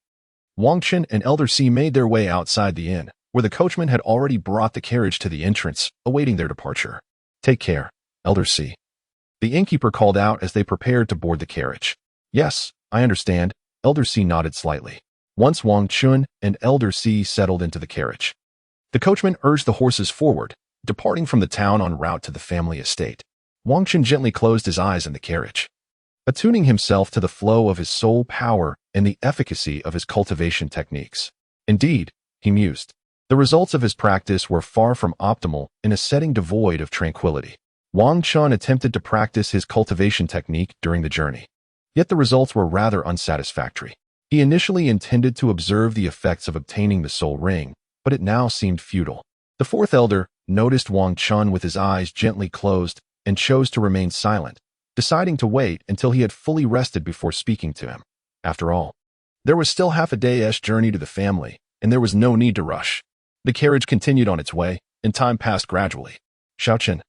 Wang Chun and Elder C made their way outside the inn, where the coachman had already brought the carriage to the entrance, awaiting their departure. Take care, Elder C. The innkeeper called out as they prepared to board the carriage. Yes, I understand, Elder C nodded slightly. Once Wang Chun and Elder C settled into the carriage, the coachman urged the horses forward, departing from the town en route to the family estate. Wang Chun gently closed his eyes in the carriage, attuning himself to the flow of his soul power and the efficacy of his cultivation techniques. Indeed, he mused, the results of his practice were far from optimal in a setting devoid of tranquility. Wang Chun attempted to practice his cultivation technique during the journey, yet the results were rather unsatisfactory. He initially intended to observe the effects of obtaining the soul ring, but it now seemed futile. The fourth elder noticed Wang Chun with his eyes gently closed and chose to remain silent, deciding to wait until he had fully rested before speaking to him. After all, there was still half a day's journey to the family, and there was no need to rush. The carriage continued on its way, and time passed gradually. Xiao Chun,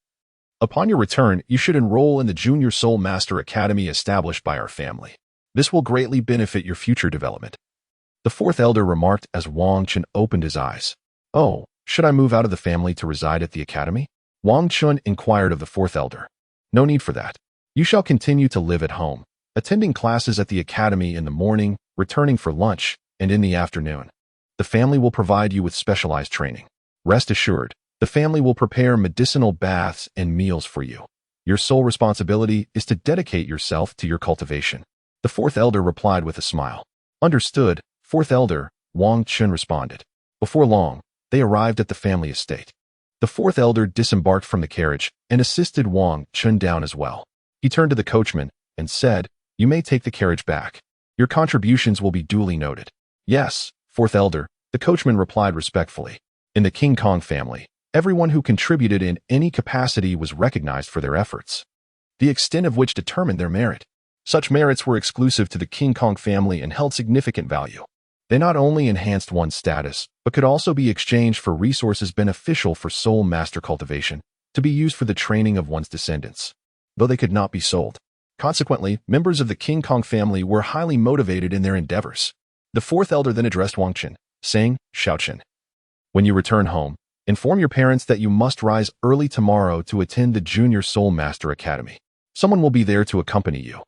upon your return, you should enroll in the Junior Soul Master Academy established by our family. This will greatly benefit your future development. The fourth elder remarked as Wang Chun opened his eyes. Oh, should I move out of the family to reside at the academy? Wang Chun inquired of the fourth elder. No need for that. You shall continue to live at home, attending classes at the academy in the morning, returning for lunch, and in the afternoon. The family will provide you with specialized training. Rest assured, the family will prepare medicinal baths and meals for you. Your sole responsibility is to dedicate yourself to your cultivation. The fourth elder replied with a smile. Understood, fourth elder, Wang Chun responded. Before long, they arrived at the family estate. The fourth elder disembarked from the carriage and assisted Wang Chun down as well. He turned to the coachman and said, You may take the carriage back. Your contributions will be duly noted. Yes, fourth elder, the coachman replied respectfully. In the King Kong family, everyone who contributed in any capacity was recognized for their efforts, the extent of which determined their merit. Such merits were exclusive to the King Kong family and held significant value. They not only enhanced one's status, but could also be exchanged for resources beneficial for soul master cultivation, to be used for the training of one's descendants, though they could not be sold. Consequently, members of the King Kong family were highly motivated in their endeavors. The fourth elder then addressed Wang Chun, saying, Xiao Chun, when you return home, inform your parents that you must rise early tomorrow to attend the Junior Soul Master Academy. Someone will be there to accompany you.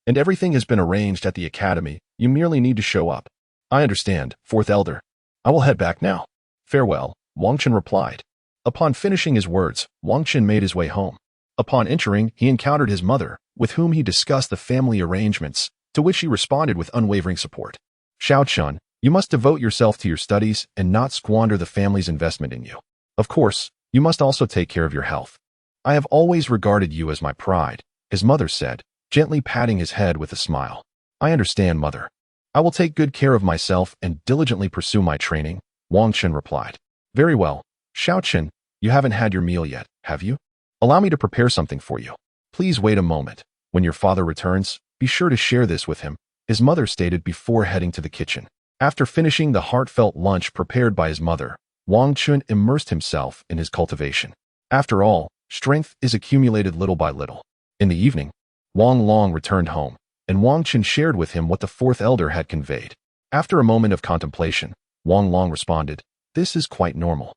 And everything has been arranged at the academy. You merely need to show up. I understand, fourth elder. I will head back now. Farewell, Wang Chun replied. Upon finishing his words, Wang Chun made his way home. Upon entering, he encountered his mother, with whom he discussed the family arrangements, to which she responded with unwavering support. Xiao Chun, you must devote yourself to your studies and not squander the family's investment in you. Of course, you must also take care of your health. I have always regarded you as my pride, his mother said, gently patting his head with a smile. I understand, mother. I will take good care of myself and diligently pursue my training, Wang Chun replied. Very well. Xiao Chun, you haven't had your meal yet, have you? Allow me to prepare something for you. Please wait a moment. When your father returns, be sure to share this with him, his mother stated before heading to the kitchen. After finishing the heartfelt lunch prepared by his mother, Wang Chun immersed himself in his cultivation. After all, strength is accumulated little by little. In the evening, Wang Long returned home, and Wang Chun shared with him what the fourth elder had conveyed. After a moment of contemplation, Wang Long responded, This is quite normal.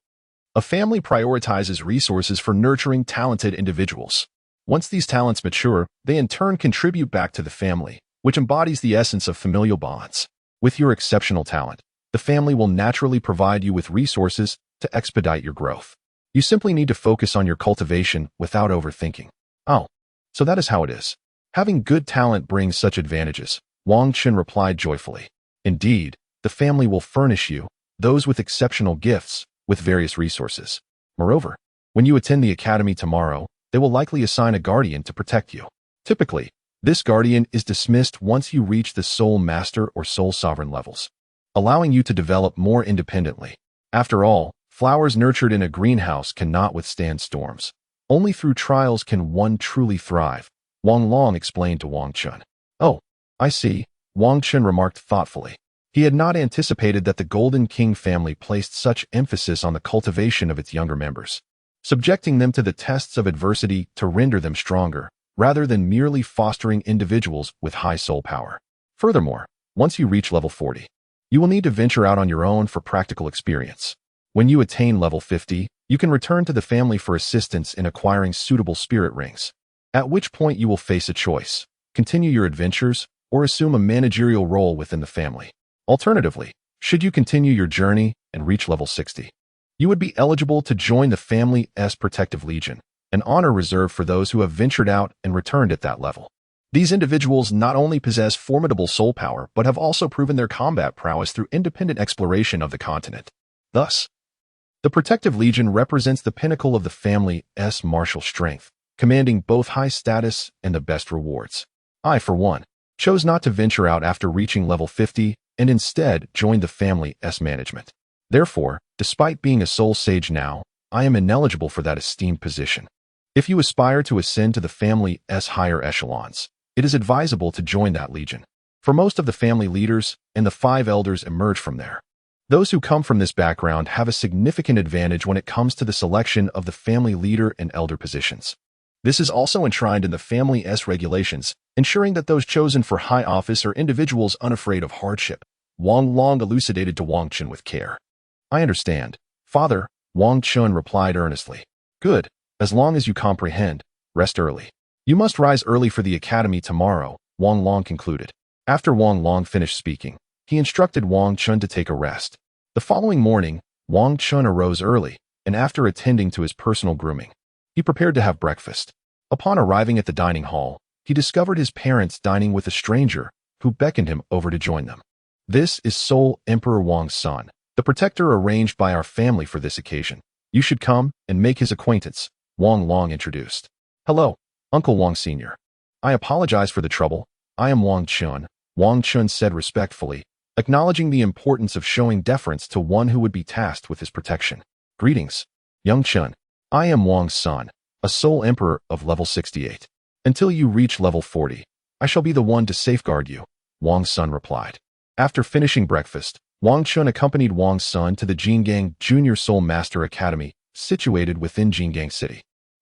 A family prioritizes resources for nurturing talented individuals. Once these talents mature, they in turn contribute back to the family, which embodies the essence of familial bonds. With your exceptional talent, the family will naturally provide you with resources to expedite your growth. You simply need to focus on your cultivation without overthinking. Oh, so that is how it is. Having good talent brings such advantages, Wang Chun replied joyfully. Indeed, the family will furnish you, those with exceptional gifts, with various resources. Moreover, When you attend the academy tomorrow, they will likely assign a guardian to protect you. Typically, this guardian is dismissed once you reach the Soul Master or Soul Sovereign levels, allowing you to develop more independently. After all, flowers nurtured in a greenhouse cannot withstand storms. Only through trials can one truly thrive, Wang Long explained to Wang Chun. Oh, I see, Wang Chun remarked thoughtfully. He had not anticipated that the Golden King family placed such emphasis on the cultivation of its younger members, subjecting them to the tests of adversity to render them stronger, rather than merely fostering individuals with high soul power. Furthermore, once you reach level 40, you will need to venture out on your own for practical experience. When you attain level 50, you can return to the family for assistance in acquiring suitable spirit rings, at which point you will face a choice: continue your adventures or assume a managerial role within the family. Alternatively, should you continue your journey and reach level 60, you would be eligible to join the family's Protective Legion, an honor reserved for those who have ventured out and returned at that level. These individuals not only possess formidable soul power but have also proven their combat prowess through independent exploration of the continent. Thus, the Protective Legion represents the pinnacle of the family's martial strength, commanding both high status and the best rewards. I, for one, chose not to venture out after reaching level 50 and instead joined the family's management. Therefore, despite being a soul sage now, I am ineligible for that esteemed position. If you aspire to ascend to the family's higher echelons, it is advisable to join that legion, for most of the family leaders and the 5 elders emerge from there. Those who come from this background have a significant advantage when it comes to the selection of the family leader and elder positions. This is also enshrined in the family's regulations, ensuring that those chosen for high office are individuals unafraid of hardship. Wang Long elucidated to Wang Chun with care. I understand, Father, Wang Chun replied earnestly. Good, as long as you comprehend, rest early. You must rise early for the academy tomorrow, Wang Long concluded. After Wang Long finished speaking, he instructed Wang Chun to take a rest. The following morning, Wang Chun arose early, and after attending to his personal grooming, he prepared to have breakfast. Upon arriving at the dining hall, he discovered his parents dining with a stranger, who beckoned him over to join them. This is Soul Emperor Wang's son, the protector arranged by our family for this occasion. You should come and make his acquaintance, Wang Long introduced. Hello, Uncle Wang Sr. I apologize for the trouble. I am Wang Chun, Wang Chun said respectfully, acknowledging the importance of showing deference to one who would be tasked with his protection. Greetings, young Chun. I am Wang's son, a Soul Emperor of level 68. Until you reach level 40, I shall be the one to safeguard you, Wang's son replied. After finishing breakfast, Wang Chun accompanied Wang's son to the Jingang Junior Soul Master Academy, situated within Jingang City.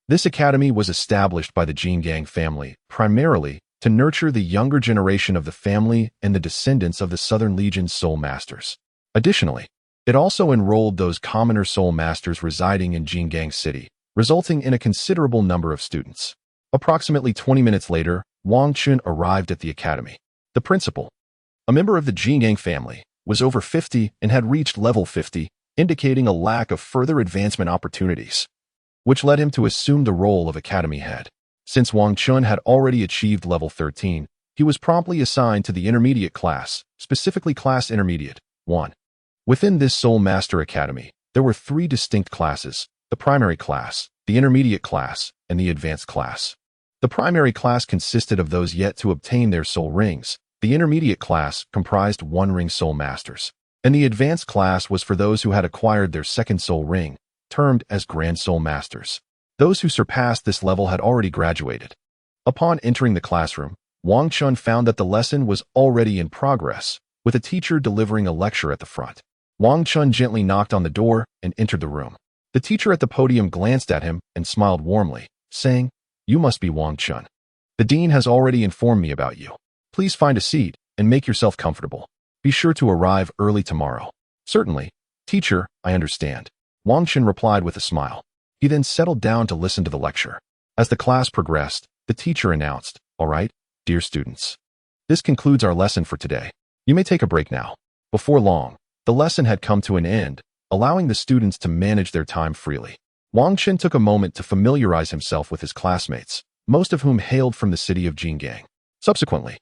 This academy was established by the Jingang family, primarily to nurture the younger generation of the family and the descendants of the Southern Legion's Soul Masters. Additionally, it also enrolled those commoner Soul Masters residing in Jingang City, resulting in a considerable number of students. Approximately 20 minutes later, Wang Chun arrived at the academy. The principal, a member of the Jingang family, was over 50 and had reached level 50, indicating a lack of further advancement opportunities, which led him to assume the role of academy head. Since Wang Chun had already achieved level 13, he was promptly assigned to the intermediate class, specifically class intermediate 1. Within this Soul Master Academy, there were 3 distinct classes: the primary class, the intermediate class, and the advanced class. The primary class consisted of those yet to obtain their soul rings. The intermediate class comprised 1-ring soul masters, and the advanced class was for those who had acquired their 2nd soul ring, termed as Grand Soul Masters. Those who surpassed this level had already graduated. Upon entering the classroom, Wang Chun found that the lesson was already in progress, with a teacher delivering a lecture at the front. Wang Chun gently knocked on the door and entered the room. The teacher at the podium glanced at him and smiled warmly, saying, "You must be Wang Chun. The dean has already informed me about you. Please find a seat and make yourself comfortable. Be sure to arrive early tomorrow." "Certainly, teacher, I understand," Wang Chun replied with a smile. He then settled down to listen to the lecture. As the class progressed, the teacher announced, "All right, dear students. This concludes our lesson for today. You may take a break now." Before long, the lesson had come to an end, allowing the students to manage their time freely. Wang Chun took a moment to familiarize himself with his classmates, most of whom hailed from the city of Jingang. Subsequently,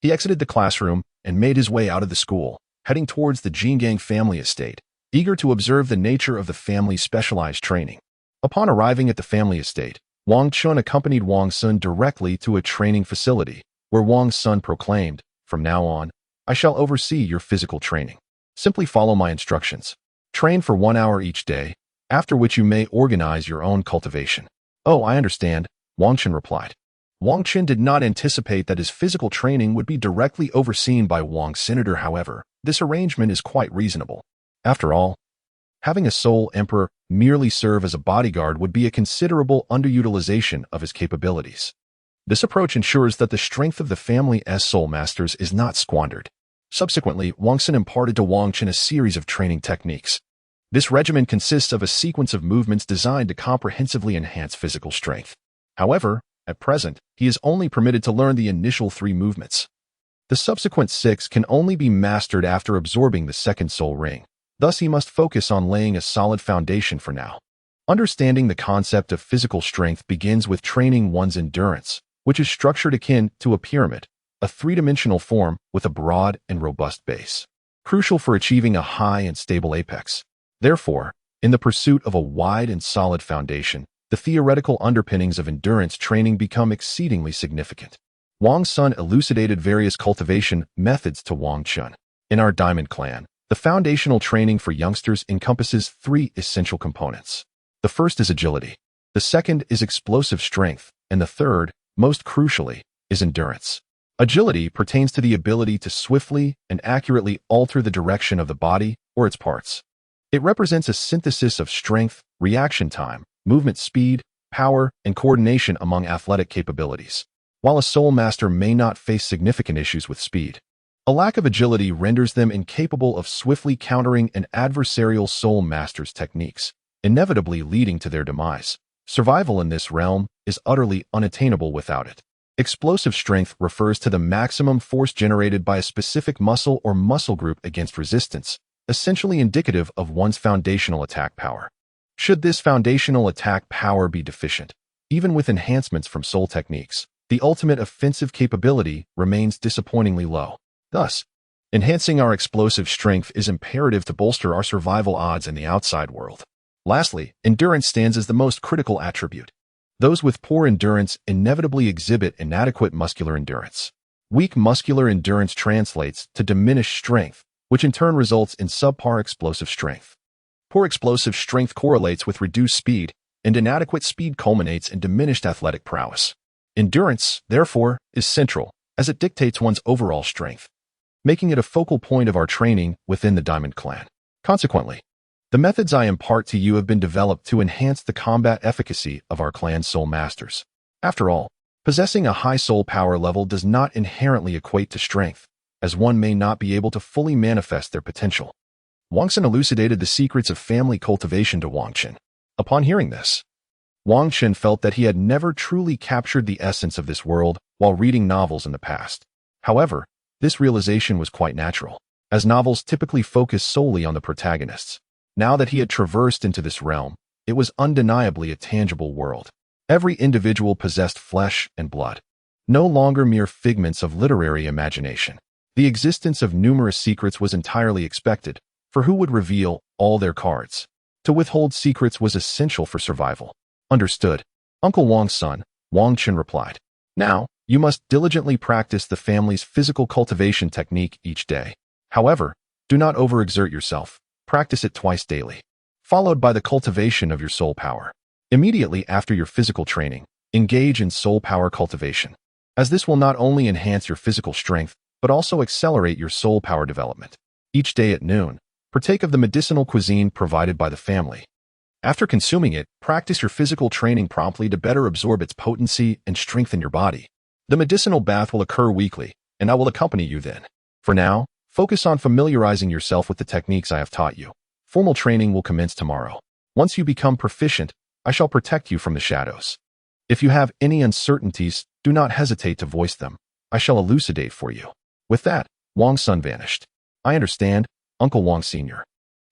he exited the classroom and made his way out of the school, heading towards the Jingang family estate, eager to observe the nature of the family's specialized training. Upon arriving at the family estate, Wang Chun accompanied Wang Sun directly to a training facility, where Wang Sun proclaimed, "From now on, I shall oversee your physical training. Simply follow my instructions. Train for 1 hour each day, after which you may organize your own cultivation." "Oh, I understand," Wang Chun replied. Wang Chun did not anticipate that his physical training would be directly overseen by Wang Senator. However, this arrangement is quite reasonable. After all, having a sole emperor merely serve as a bodyguard would be a considerable underutilization of his capabilities. This approach ensures that the strength of the family as soul masters is not squandered. Subsequently, Wang Sun imparted to Wang Chun a series of training techniques. This regimen consists of a sequence of movements designed to comprehensively enhance physical strength. However, at present, he is only permitted to learn the initial 3 movements. The subsequent 6 can only be mastered after absorbing the second soul ring. Thus, he must focus on laying a solid foundation for now. Understanding the concept of physical strength begins with training one's endurance, which is structured akin to a pyramid, a 3-dimensional form with a broad and robust base, crucial for achieving a high and stable apex. Therefore, in the pursuit of a wide and solid foundation, the theoretical underpinnings of endurance training become exceedingly significant. Wang Sun elucidated various cultivation methods to Wang Chun. In our Diamond Clan, the foundational training for youngsters encompasses 3 essential components. The first is agility, the second is explosive strength, and the third, most crucially, is endurance. Agility pertains to the ability to swiftly and accurately alter the direction of the body or its parts. It represents a synthesis of strength, reaction time, movement speed, power, and coordination among athletic capabilities. While a soul master may not face significant issues with speed, a lack of agility renders them incapable of swiftly countering an adversarial soul master's techniques, inevitably leading to their demise. Survival in this realm is utterly unattainable without it. Explosive strength refers to the maximum force generated by a specific muscle or muscle group against resistance, essentially indicative of one's foundational attack power. Should this foundational attack power be deficient, even with enhancements from soul techniques, the ultimate offensive capability remains disappointingly low. Thus, enhancing our explosive strength is imperative to bolster our survival odds in the outside world. Lastly, endurance stands as the most critical attribute. Those with poor endurance inevitably exhibit inadequate muscular endurance. Weak muscular endurance translates to diminished strength, which in turn results in subpar explosive strength. Poor explosive strength correlates with reduced speed, and inadequate speed culminates in diminished athletic prowess. Endurance, therefore, is central, as it dictates one's overall strength, making it a focal point of our training within the Diamond Clan. Consequently, the methods I impart to you have been developed to enhance the combat efficacy of our clan's soul masters. After all, possessing a high soul power level does not inherently equate to strength, as one may not be able to fully manifest their potential. Wang Sun elucidated the secrets of family cultivation to Wang Chun. Upon hearing this, Wang Chun felt that he had never truly captured the essence of this world while reading novels in the past. However, this realization was quite natural, as novels typically focus solely on the protagonists. Now that he had traversed into this realm, it was undeniably a tangible world. Every individual possessed flesh and blood, no longer mere figments of literary imagination. The existence of numerous secrets was entirely expected, for who would reveal all their cards? To withhold secrets was essential for survival. Understood, Uncle Wang's son, Wang Chun replied. Now, you must diligently practice the family's physical cultivation technique each day. However, do not overexert yourself. Practice it twice daily, followed by the cultivation of your soul power. Immediately after your physical training, engage in soul power cultivation, as this will not only enhance your physical strength, but also accelerate your soul power development. Each day at noon, partake of the medicinal cuisine provided by the family. After consuming it, practice your physical training promptly to better absorb its potency and strengthen your body. The medicinal bath will occur weekly, and I will accompany you then. For now, focus on familiarizing yourself with the techniques I have taught you. Formal training will commence tomorrow. Once you become proficient, I shall protect you from the shadows. If you have any uncertainties, do not hesitate to voice them. I shall elucidate for you. With that, Wang's son vanished. I understand, Uncle Wang Sr.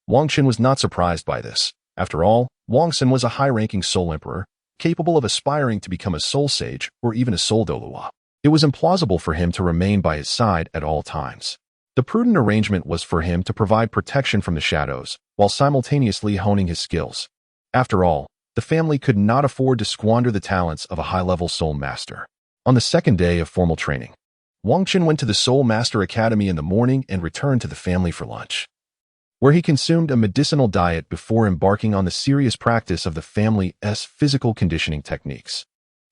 Wang Chun was not surprised by this. After all, Wang Sun was a high-ranking soul emperor, capable of aspiring to become a soul sage or even a soul Douluo. It was implausible for him to remain by his side at all times. The prudent arrangement was for him to provide protection from the shadows, while simultaneously honing his skills. After all, the family could not afford to squander the talents of a high-level soul master. On the second day of formal training, Wang Qin went to the Soul Master Academy in the morning and returned to the family for lunch, where he consumed a medicinal diet before embarking on the serious practice of the family's physical conditioning techniques.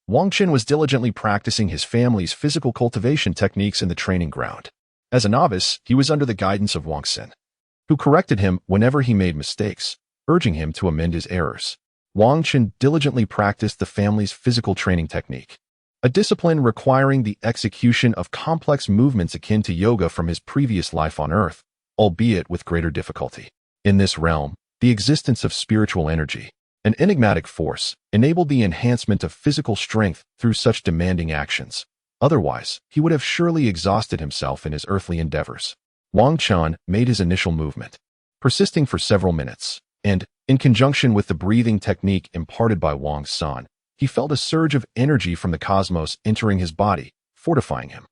Wang Qin was diligently practicing his family's physical cultivation techniques in the training ground. As a novice, he was under the guidance of Wang Xin, who corrected him whenever he made mistakes, urging him to amend his errors. Wang Qin diligently practiced the family's physical training technique, a discipline requiring the execution of complex movements akin to yoga from his previous life on Earth, albeit with greater difficulty. In this realm, the existence of spiritual energy, an enigmatic force, enabled the enhancement of physical strength through such demanding actions. Otherwise, he would have surely exhausted himself in his earthly endeavors. Wang Qin made his initial movement, persisting for several minutes, and, in conjunction with the breathing technique imparted by Wang San, he felt a surge of energy from the cosmos entering his body, fortifying him.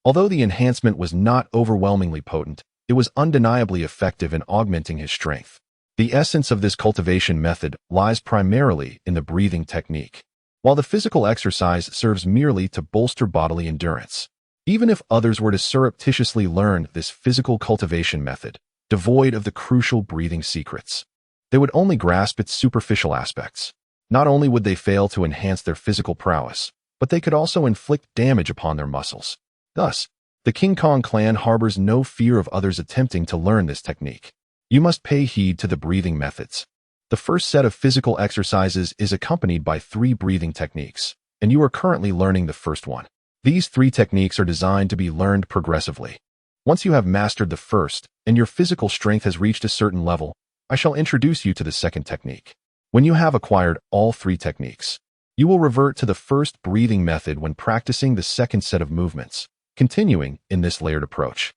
Although the enhancement was not overwhelmingly potent, it was undeniably effective in augmenting his strength. The essence of this cultivation method lies primarily in the breathing technique, while the physical exercise serves merely to bolster bodily endurance. Even if others were to surreptitiously learn this physical cultivation method, devoid of the crucial breathing secrets, they would only grasp its superficial aspects. Not only would they fail to enhance their physical prowess, but they could also inflict damage upon their muscles. Thus, the King Kong clan harbors no fear of others attempting to learn this technique. You must pay heed to the breathing methods. The first set of physical exercises is accompanied by 3 breathing techniques, and you are currently learning the first one. These 3 techniques are designed to be learned progressively. Once you have mastered the first, and your physical strength has reached a certain level, I shall introduce you to the second technique. When you have acquired all 3 techniques, you will revert to the first breathing method when practicing the second set of movements, continuing in this layered approach.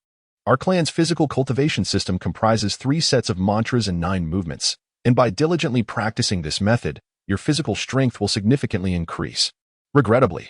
Our clan's physical cultivation system comprises 3 sets of mantras and 9 movements, and by diligently practicing this method, your physical strength will significantly increase. Regrettably,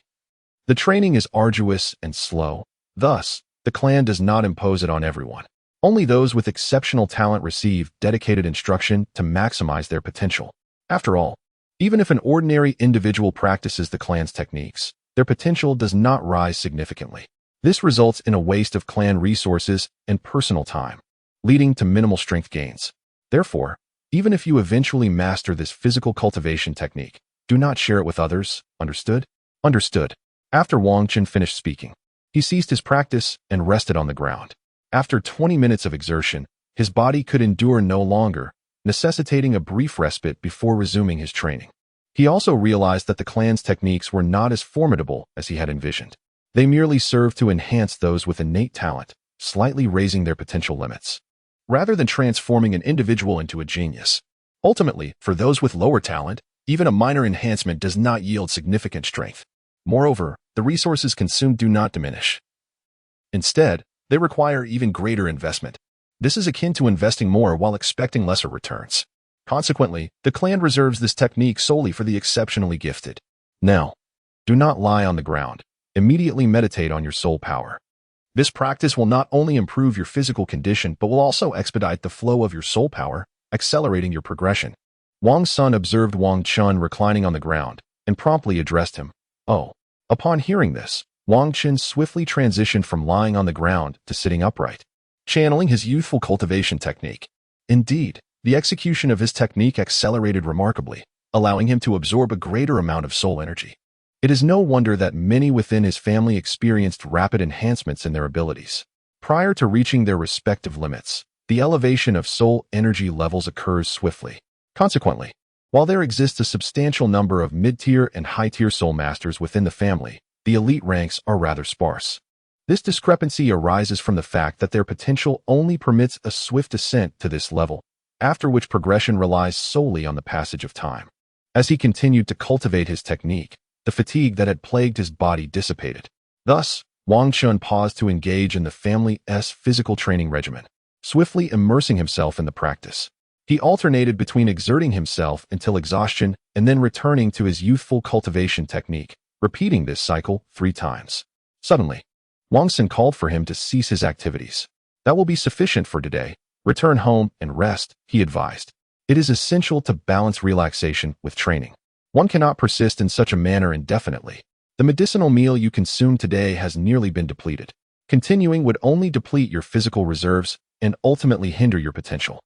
the training is arduous and slow. Thus, the clan does not impose it on everyone. Only those with exceptional talent receive dedicated instruction to maximize their potential. After all, even if an ordinary individual practices the clan's techniques, their potential does not rise significantly. This results in a waste of clan resources and personal time, leading to minimal strength gains. Therefore, even if you eventually master this physical cultivation technique, do not share it with others. Understood? Understood. After Wang Qin finished speaking, he ceased his practice and rested on the ground. After 20 minutes of exertion, his body could endure no longer, necessitating a brief respite before resuming his training. He also realized that the clan's techniques were not as formidable as he had envisioned. They merely served to enhance those with innate talent, slightly raising their potential limits, rather than transforming an individual into a genius. Ultimately, for those with lower talent, even a minor enhancement does not yield significant strength. Moreover, the resources consumed do not diminish. Instead, they require even greater investment. This is akin to investing more while expecting lesser returns. Consequently, the clan reserves this technique solely for the exceptionally gifted. Now, do not lie on the ground. Immediately meditate on your soul power. This practice will not only improve your physical condition but will also expedite the flow of your soul power, accelerating your progression. Wang Sun observed Wang Qin reclining on the ground and promptly addressed him. Oh. Upon hearing this, Wang Qin swiftly transitioned from lying on the ground to sitting upright, channeling his youthful cultivation technique. Indeed, the execution of his technique accelerated remarkably, allowing him to absorb a greater amount of soul energy. It is no wonder that many within his family experienced rapid enhancements in their abilities. Prior to reaching their respective limits, the elevation of soul energy levels occurs swiftly. Consequently, while there exists a substantial number of mid-tier and high-tier soul masters within the family, the elite ranks are rather sparse. This discrepancy arises from the fact that their potential only permits a swift ascent to this level, after which progression relies solely on the passage of time. As he continued to cultivate his technique, the fatigue that had plagued his body dissipated. Thus, Wang Qin paused to engage in the family's physical training regimen, swiftly immersing himself in the practice. He alternated between exerting himself until exhaustion and then returning to his youthful cultivation technique, repeating this cycle 3 times. Suddenly, Wang Xin called for him to cease his activities. That will be sufficient for today. Return home and rest, he advised. It is essential to balance relaxation with training. One cannot persist in such a manner indefinitely. The medicinal meal you consumed today has nearly been depleted. Continuing would only deplete your physical reserves and ultimately hinder your potential.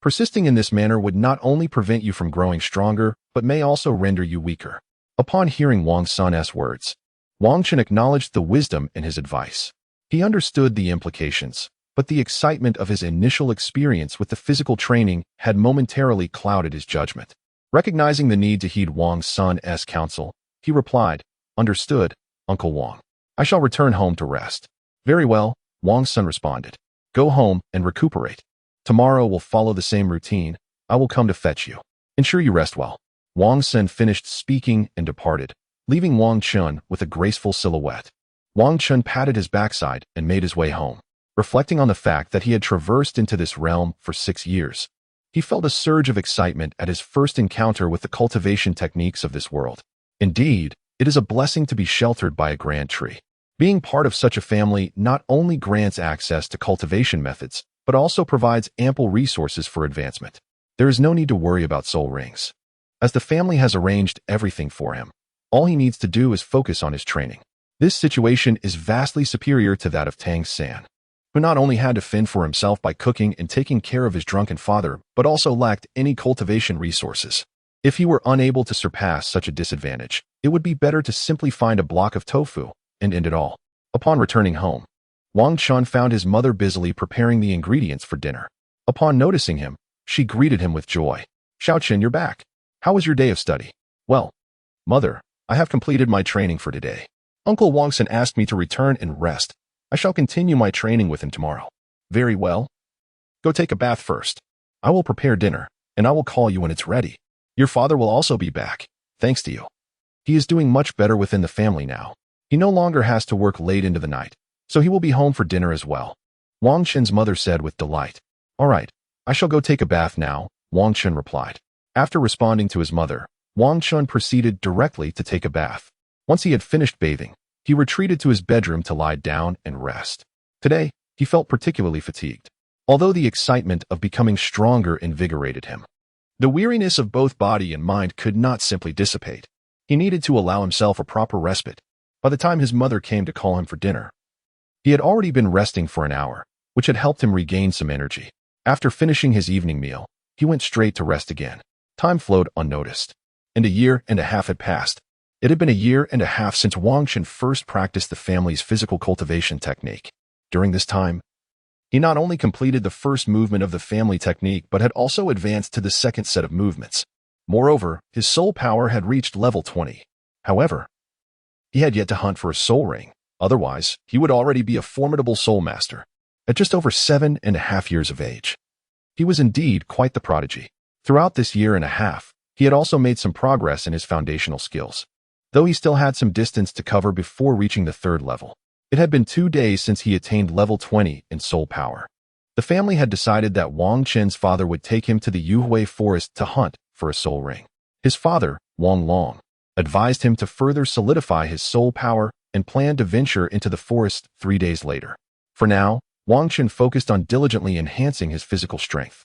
Persisting in this manner would not only prevent you from growing stronger, but may also render you weaker. Upon hearing Wang Sun's words, Wang Chen acknowledged the wisdom in his advice. He understood the implications, but the excitement of his initial experience with the physical training had momentarily clouded his judgment. Recognizing the need to heed Wang Sun's counsel, he replied, "Understood, Uncle Wang. I shall return home to rest." "Very well," Wang Sun responded. "Go home and recuperate. Tomorrow will follow the same routine. I will come to fetch you. Ensure you rest well." Wang Sun finished speaking and departed, leaving Wang Chun with a graceful silhouette. Wang Chun patted his backside and made his way home. Reflecting on the fact that he had traversed into this realm for 6 years, he felt a surge of excitement at his first encounter with the cultivation techniques of this world. Indeed, it is a blessing to be sheltered by a grand tree. Being part of such a family not only grants access to cultivation methods, but also provides ample resources for advancement. There is no need to worry about soul rings, as the family has arranged everything for him. All he needs to do is focus on his training. This situation is vastly superior to that of Tang San, who not only had to fend for himself by cooking and taking care of his drunken father, but also lacked any cultivation resources. If he were unable to surpass such a disadvantage, it would be better to simply find a block of tofu and end it all. Upon returning home, Wang Chun found his mother busily preparing the ingredients for dinner. Upon noticing him, she greeted him with joy. "Xiao Chen, you're back. How was your day of study?" "Well, Mother, I have completed my training for today. Uncle Wang Sun asked me to return and rest. I shall continue my training with him tomorrow." "Very well. Go take a bath first. I will prepare dinner, and I will call you when it's ready. Your father will also be back, thanks to you. He is doing much better within the family now. He no longer has to work late into the night, so he will be home for dinner as well," Wang Chen's mother said with delight. "All right, I shall go take a bath now," Wang Chen replied. After responding to his mother, Wang Chen proceeded directly to take a bath. Once he had finished bathing, he retreated to his bedroom to lie down and rest. Today, he felt particularly fatigued, although the excitement of becoming stronger invigorated him. The weariness of both body and mind could not simply dissipate. He needed to allow himself a proper respite. By the time his mother came to call him for dinner, he had already been resting for an hour, which had helped him regain some energy. After finishing his evening meal, he went straight to rest again. Time flowed unnoticed, and 1.5 years had passed. It had been 1.5 years since Wang Chen first practiced the family's physical cultivation technique. During this time, he not only completed the first movement of the family technique, but had also advanced to the second set of movements. Moreover, his soul power had reached level 20. However, he had yet to hunt for a soul ring. Otherwise, he would already be a formidable soul master. At just over 7.5 years of age, he was indeed quite the prodigy. Throughout this 1.5 years, he had also made some progress in his foundational skills, though he still had some distance to cover before reaching the 3rd level. It had been 2 days since he attained level 20 in soul power. The family had decided that Wang Chen's father would take him to the Yuhui forest to hunt for a soul ring. His father, Wang Long, advised him to further solidify his soul power and planned to venture into the forest 3 days later. For now, Wang Chen focused on diligently enhancing his physical strength.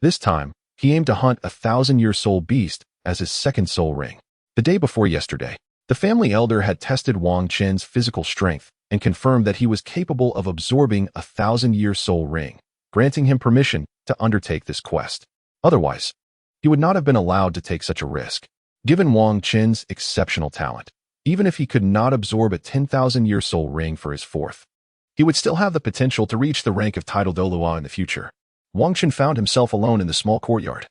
This time, he aimed to hunt a 1,000-year soul beast as his second soul ring. The day before yesterday, the family elder had tested Wang Chen's physical strength and confirmed that he was capable of absorbing a 1,000-year soul ring, granting him permission to undertake this quest. Otherwise, he would not have been allowed to take such a risk. Given Wang Chen's exceptional talent, even if he could not absorb a 10,000-year soul ring for his 4th, he would still have the potential to reach the rank of title Douluo in the future. Wang Chen found himself alone in the small courtyard,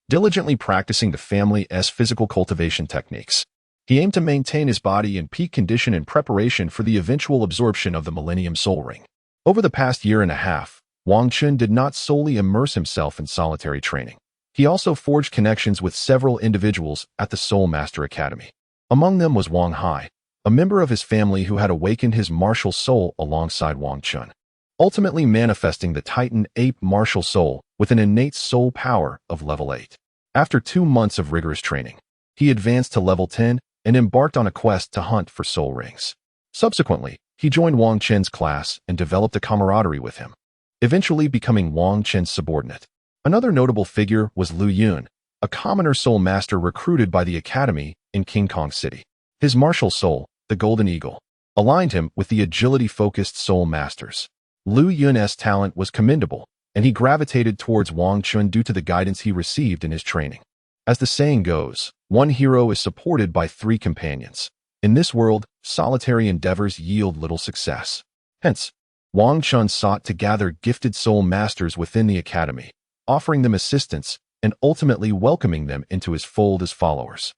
diligently practicing the family's physical cultivation techniques. He aimed to maintain his body in peak condition in preparation for the eventual absorption of the Millennium Soul Ring. Over the past 1.5 years, Wang Chen did not solely immerse himself in solitary training. He also forged connections with several individuals at the Soul Master Academy. Among them was Wang Hai, a member of his family who had awakened his martial soul alongside Wang Chen, ultimately manifesting the Titan Ape martial soul with an innate soul power of level 8. After 2 months of rigorous training, he advanced to level 10 and embarked on a quest to hunt for soul rings. Subsequently, he joined Wang Chen's class and developed a camaraderie with him, eventually becoming Wang Chen's subordinate. Another notable figure was Lu Yun, a commoner soul master recruited by the academy in King Kong City. His martial soul, the Golden Eagle, aligned him with the agility-focused soul masters. Lu Yun's talent was commendable, and he gravitated towards Wang Chun due to the guidance he received in his training. As the saying goes, one hero is supported by 3 companions. In this world, solitary endeavors yield little success. Hence, Wang Chun sought to gather gifted soul masters within the academy, offering them assistance and ultimately welcoming them into his fold as followers.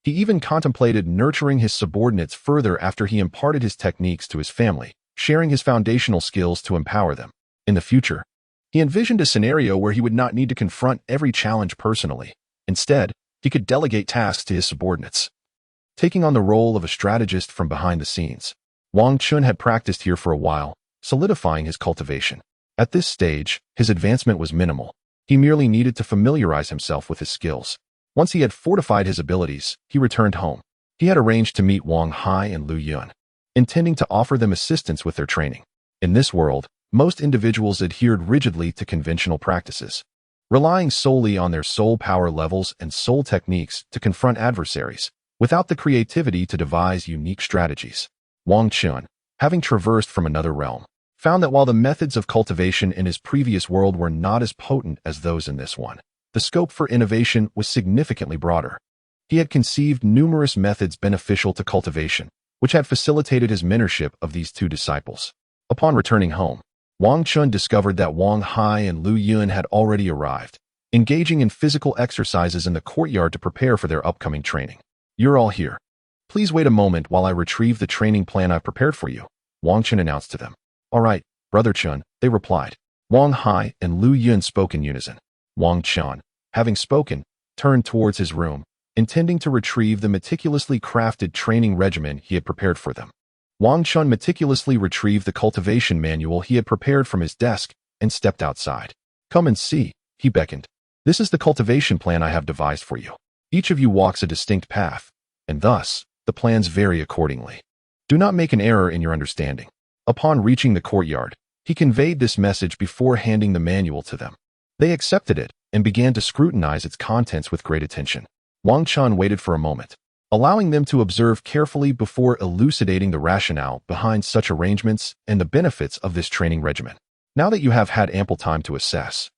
He even contemplated nurturing his subordinates further after he imparted his techniques to his family, sharing his foundational skills to empower them. In the future, he envisioned a scenario where he would not need to confront every challenge personally. Instead, he could delegate tasks to his subordinates, taking on the role of a strategist from behind the scenes. Wang Chun had practiced here for a while, solidifying his cultivation. At this stage, his advancement was minimal. He merely needed to familiarize himself with his skills. Once he had fortified his abilities, he returned home. He had arranged to meet Wang Hai and Lu Yun, intending to offer them assistance with their training. In this world, most individuals adhered rigidly to conventional practices, relying solely on their soul power levels and soul techniques to confront adversaries, without the creativity to devise unique strategies. Wang Chun, having traversed from another realm, found that while the methods of cultivation in his previous world were not as potent as those in this one, the scope for innovation was significantly broader. He had conceived numerous methods beneficial to cultivation, which had facilitated his mentorship of these 2 disciples. Upon returning home, Wang Chun discovered that Wang Hai and Lu Yun had already arrived, engaging in physical exercises in the courtyard to prepare for their upcoming training. "You're all here. Please wait a moment while I retrieve the training plan I've prepared for you," Wang Chun announced to them. "All right, Brother Chun," they replied. Wang Hai and Lu Yun spoke in unison. Wang Chun, having spoken, turned towards his room, intending to retrieve the meticulously crafted training regimen he had prepared for them. Wang Chun meticulously retrieved the cultivation manual he had prepared from his desk and stepped outside. "Come and see," he beckoned. "This is the cultivation plan I have devised for you. Each of you walks a distinct path, and thus, the plans vary accordingly. Do not make an error in your understanding." Upon reaching the courtyard, he conveyed this message before handing the manual to them. They accepted it and began to scrutinize its contents with great attention. Wang Chun waited for a moment, allowing them to observe carefully before elucidating the rationale behind such arrangements and the benefits of this training regimen. "Now that you have had ample time to assess,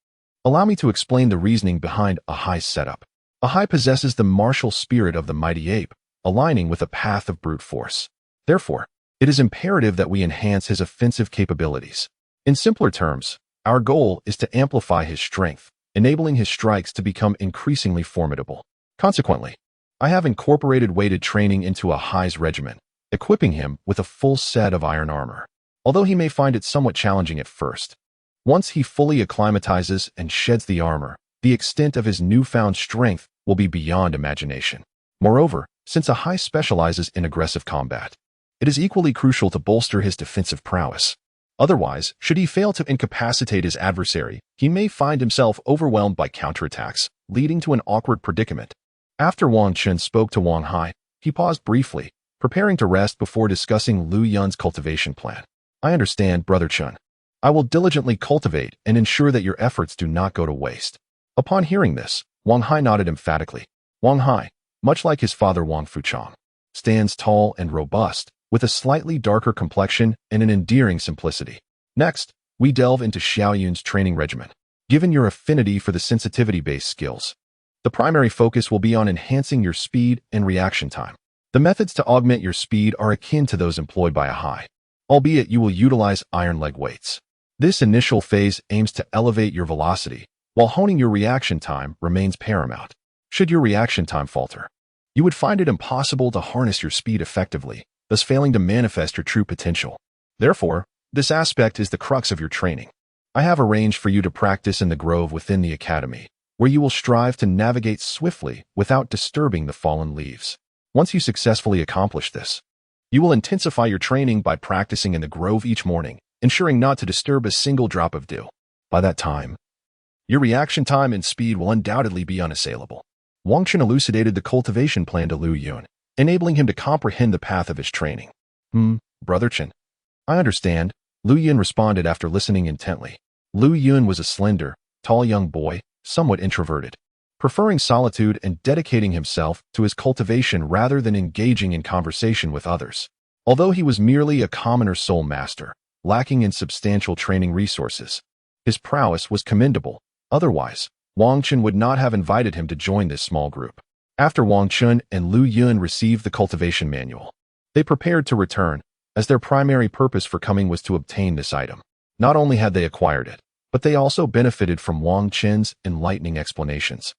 allow me to explain the reasoning behind a Hai's setup. A Hai possesses the martial spirit of the mighty ape, aligning with a path of brute force. Therefore, it is imperative that we enhance his offensive capabilities. In simpler terms, our goal is to amplify his strength, enabling his strikes to become increasingly formidable. Consequently, I have incorporated weighted training into a Hai's regimen, equipping him with a full set of iron armor. Although he may find it somewhat challenging at first, once he fully acclimatizes and sheds the armor, the extent of his newfound strength will be beyond imagination. Moreover, since a Hai specializes in aggressive combat, it is equally crucial to bolster his defensive prowess. Otherwise, should he fail to incapacitate his adversary, he may find himself overwhelmed by counterattacks, leading to an awkward predicament. After Wang Chun spoke to Wang Hai, he paused briefly, preparing to rest before discussing Lu Yun's cultivation plan. "I understand, Brother Chun. I will diligently cultivate and ensure that your efforts do not go to waste." Upon hearing this, Wang Hai nodded emphatically. Wang Hai, much like his father Wang Fuchang, stands tall and robust, with a slightly darker complexion and an endearing simplicity. Next, we delve into Xiaoyun's training regimen. Given your affinity for the sensitivity-based skills, the primary focus will be on enhancing your speed and reaction time. The methods to augment your speed are akin to those employed by a Hai, albeit you will utilize iron leg weights. This initial phase aims to elevate your velocity, while honing your reaction time remains paramount. Should your reaction time falter, you would find it impossible to harness your speed effectively, thus failing to manifest your true potential. Therefore, this aspect is the crux of your training. I have arranged for you to practice in the grove within the academy, where you will strive to navigate swiftly without disturbing the fallen leaves. Once you successfully accomplish this, you will intensify your training by practicing in the grove each morning, ensuring not to disturb a single drop of dew. By that time, your reaction time and speed will undoubtedly be unassailable. Wang Chun elucidated the cultivation plan to Lu Yun, enabling him to comprehend the path of his training. Brother Chun, I understand, Lu Yun responded after listening intently. Lu Yun was a slender, tall young boy, somewhat introverted, preferring solitude and dedicating himself to his cultivation rather than engaging in conversation with others. Although he was merely a commoner soul master, lacking in substantial training resources, his prowess was commendable. Otherwise, Wang Chun would not have invited him to join this small group. After Wang Chun and Lu Yun received the cultivation manual, they prepared to return, as their primary purpose for coming was to obtain this item. Not only had they acquired it, but they also benefited from Wang Chun's enlightening explanations,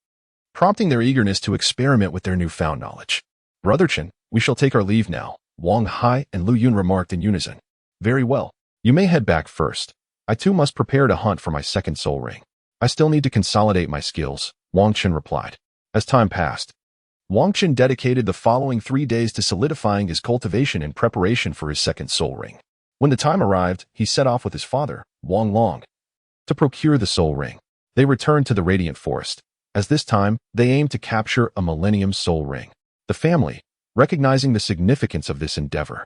prompting their eagerness to experiment with their newfound knowledge. "Brother Chen, we shall take our leave now," Wang Hai and Lu Yun remarked in unison. "Very well. You may head back first. I too must prepare to hunt for my second soul ring. I still need to consolidate my skills," Wang Chen replied. As time passed, Wang Chen dedicated the following 3 days to solidifying his cultivation in preparation for his second soul ring. When the time arrived, he set off with his father, Wang Long, to procure the soul ring. They returned to the Radiant Forest, as this time they aimed to capture a Millennium Soul Ring. The family, recognizing the significance of this endeavor,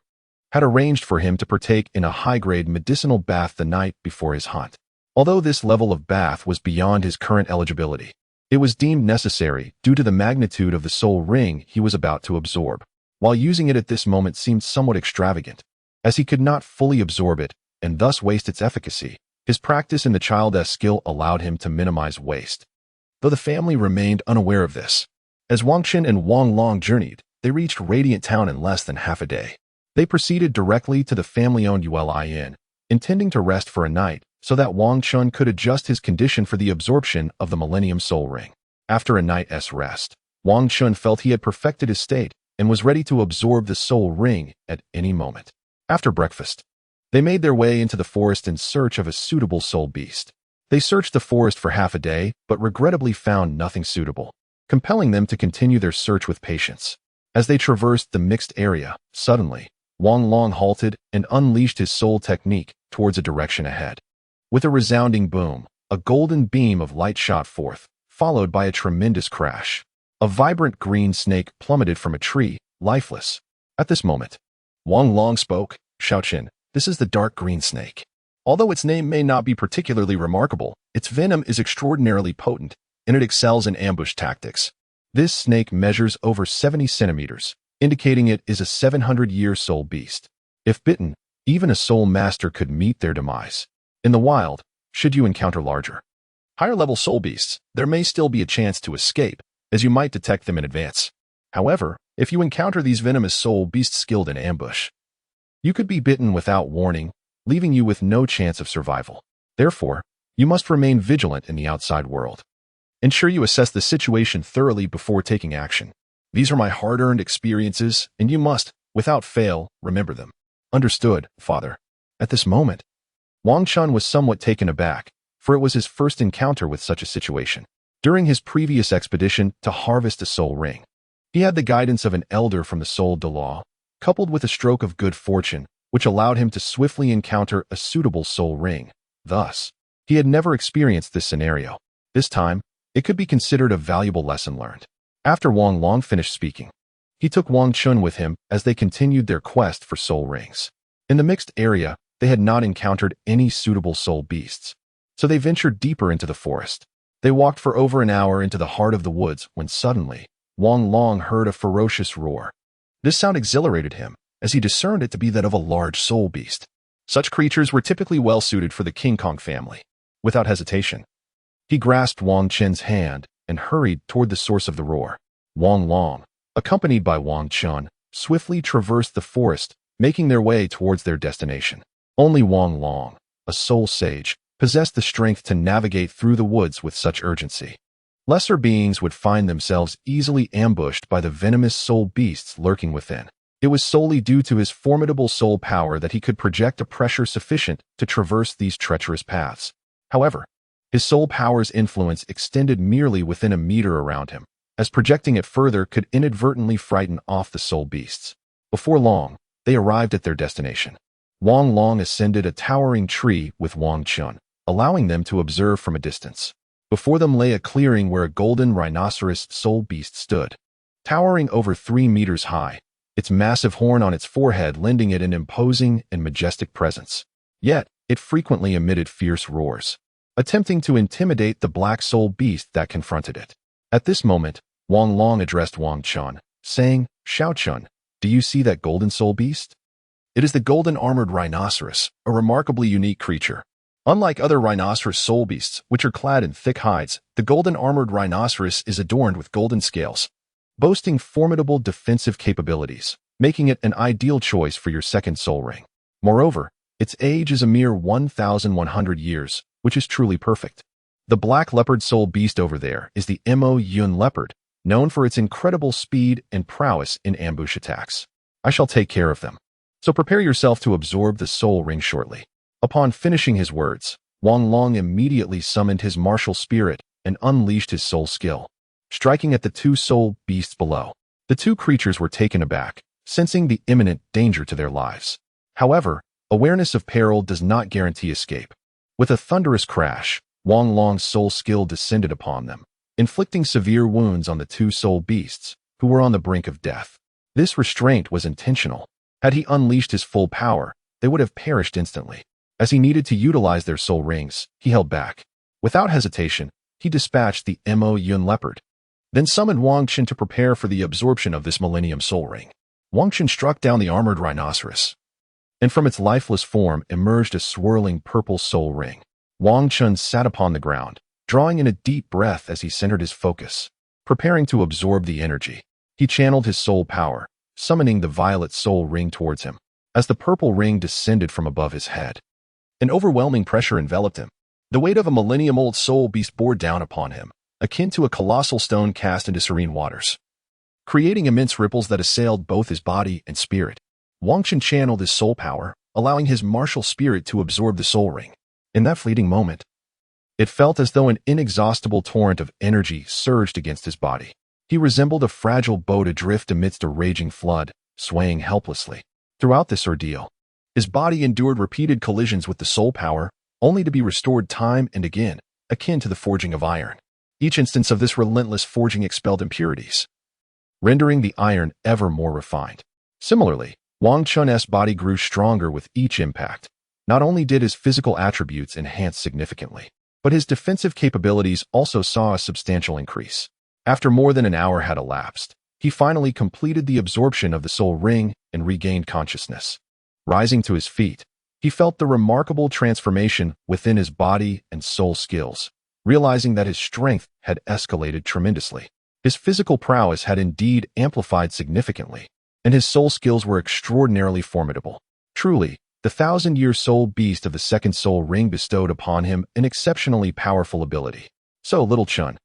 had arranged for him to partake in a high-grade medicinal bath the night before his hunt. Although this level of bath was beyond his current eligibility, it was deemed necessary due to the magnitude of the soul ring he was about to absorb. While using it at this moment seemed somewhat extravagant, as he could not fully absorb it and thus waste its efficacy, his practice in the child's skill allowed him to minimize waste. Though the family remained unaware of this, as Wang Chen and Wang Long journeyed, they reached Radiant Town in less than half a day. They proceeded directly to the family-owned Uli Inn, intending to rest for a night so that Wang Chun could adjust his condition for the absorption of the Millennium Soul Ring. After a night's rest, Wang Chun felt he had perfected his state and was ready to absorb the soul ring at any moment. After breakfast, they made their way into the forest in search of a suitable soul beast. They searched the forest for half a day, but regrettably found nothing suitable, compelling them to continue their search with patience. As they traversed the mixed area, suddenly, Wang Long halted and unleashed his soul technique towards a direction ahead. With a resounding boom, a golden beam of light shot forth, followed by a tremendous crash. A vibrant green snake plummeted from a tree, lifeless. At this moment, Wang Long spoke, "Shaoqin, this is the dark green snake. Although its name may not be particularly remarkable, its venom is extraordinarily potent, and it excels in ambush tactics. This snake measures over 70 centimeters, indicating it is a 700-year soul beast. If bitten, even a soul master could meet their demise. In the wild, should you encounter larger, higher-level soul beasts, there may still be a chance to escape, as you might detect them in advance. However, if you encounter these venomous soul beasts skilled in ambush, you could be bitten without warning, leaving you with no chance of survival. Therefore, you must remain vigilant in the outside world. Ensure you assess the situation thoroughly before taking action. These are my hard-earned experiences, and you must, without fail, remember them." "Understood, father." At this moment, Wang Chun was somewhat taken aback, for it was his first encounter with such a situation. During his previous expedition to harvest a soul ring, he had the guidance of an elder from the Soul Douluo, coupled with a stroke of good fortune, which allowed him to swiftly encounter a suitable soul ring. Thus, he had never experienced this scenario. This time, it could be considered a valuable lesson learned. After Wang Long finished speaking, he took Wang Chun with him as they continued their quest for soul rings. In the mixed area, they had not encountered any suitable soul beasts, so they ventured deeper into the forest. They walked for over an hour into the heart of the woods when suddenly, Wang Long heard a ferocious roar. This sound exhilarated him, as he discerned it to be that of a large soul beast. Such creatures were typically well suited for the King Kong family. Without hesitation, he grasped Wang Chen's hand and hurried toward the source of the roar. Wang Long, accompanied by Wang Chun, swiftly traversed the forest, making their way towards their destination. Only Wang Long, a soul sage, possessed the strength to navigate through the woods with such urgency. Lesser beings would find themselves easily ambushed by the venomous soul beasts lurking within. It was solely due to his formidable soul power that he could project a pressure sufficient to traverse these treacherous paths. However, his soul power's influence extended merely within a meter around him, as projecting it further could inadvertently frighten off the soul beasts. Before long, they arrived at their destination. Wang Long ascended a towering tree with Wang Chun, allowing them to observe from a distance. Before them lay a clearing where a golden rhinoceros soul beast stood, towering over 3 meters high, its massive horn on its forehead lending it an imposing and majestic presence. Yet, it frequently emitted fierce roars. attempting to intimidate the black soul beast that confronted it. At this moment, Wang Long addressed Wang Chun, saying, "Xiao Chun, do you see that golden soul beast? It is the golden armored rhinoceros, a remarkably unique creature. Unlike other rhinoceros soul beasts, which are clad in thick hides, the golden armored rhinoceros is adorned with golden scales, boasting formidable defensive capabilities, making it an ideal choice for your second soul ring. Moreover, its age is a mere 1,100 years, which is truly perfect. The black leopard soul beast over there is the Mo Yun leopard, known for its incredible speed and prowess in ambush attacks. I shall take care of them. So prepare yourself to absorb the soul ring shortly." Upon finishing his words, Wang Long immediately summoned his martial spirit and unleashed his soul skill, striking at the two soul beasts below. The two creatures were taken aback, sensing the imminent danger to their lives. However, awareness of peril does not guarantee escape. With a thunderous crash, Wang Long's soul skill descended upon them, inflicting severe wounds on the two soul beasts, who were on the brink of death. This restraint was intentional. Had he unleashed his full power, they would have perished instantly. As he needed to utilize their soul rings, he held back. Without hesitation, he dispatched the Mo Yun leopard, then summoned Wang Chun to prepare for the absorption of this Millennium Soul Ring. Wang Chun struck down the armored rhinoceros, and from its lifeless form emerged a swirling purple soul ring. Wang Chun sat upon the ground, drawing in a deep breath as he centered his focus, preparing to absorb the energy. He channeled his soul power, summoning the violet soul ring towards him. As the purple ring descended from above his head, an overwhelming pressure enveloped him. The weight of a millennium-old soul beast bore down upon him, akin to a colossal stone cast into serene waters, creating immense ripples that assailed both his body and spirit. Wang Chun channeled his soul power, allowing his martial spirit to absorb the soul ring. In that fleeting moment, it felt as though an inexhaustible torrent of energy surged against his body. He resembled a fragile boat adrift amidst a raging flood, swaying helplessly. Throughout this ordeal, his body endured repeated collisions with the soul power, only to be restored time and again, akin to the forging of iron. Each instance of this relentless forging expelled impurities, rendering the iron ever more refined. Similarly, Wang Chun's body grew stronger with each impact. Not only did his physical attributes enhance significantly, but his defensive capabilities also saw a substantial increase. After more than an hour had elapsed, he finally completed the absorption of the soul ring and regained consciousness. Rising to his feet, he felt the remarkable transformation within his body and soul skills, realizing that his strength had escalated tremendously. His physical prowess had indeed amplified significantly, and his soul skills were extraordinarily formidable. Truly, the 1,000-year soul beast of the second soul ring bestowed upon him an exceptionally powerful ability. So, little Chun,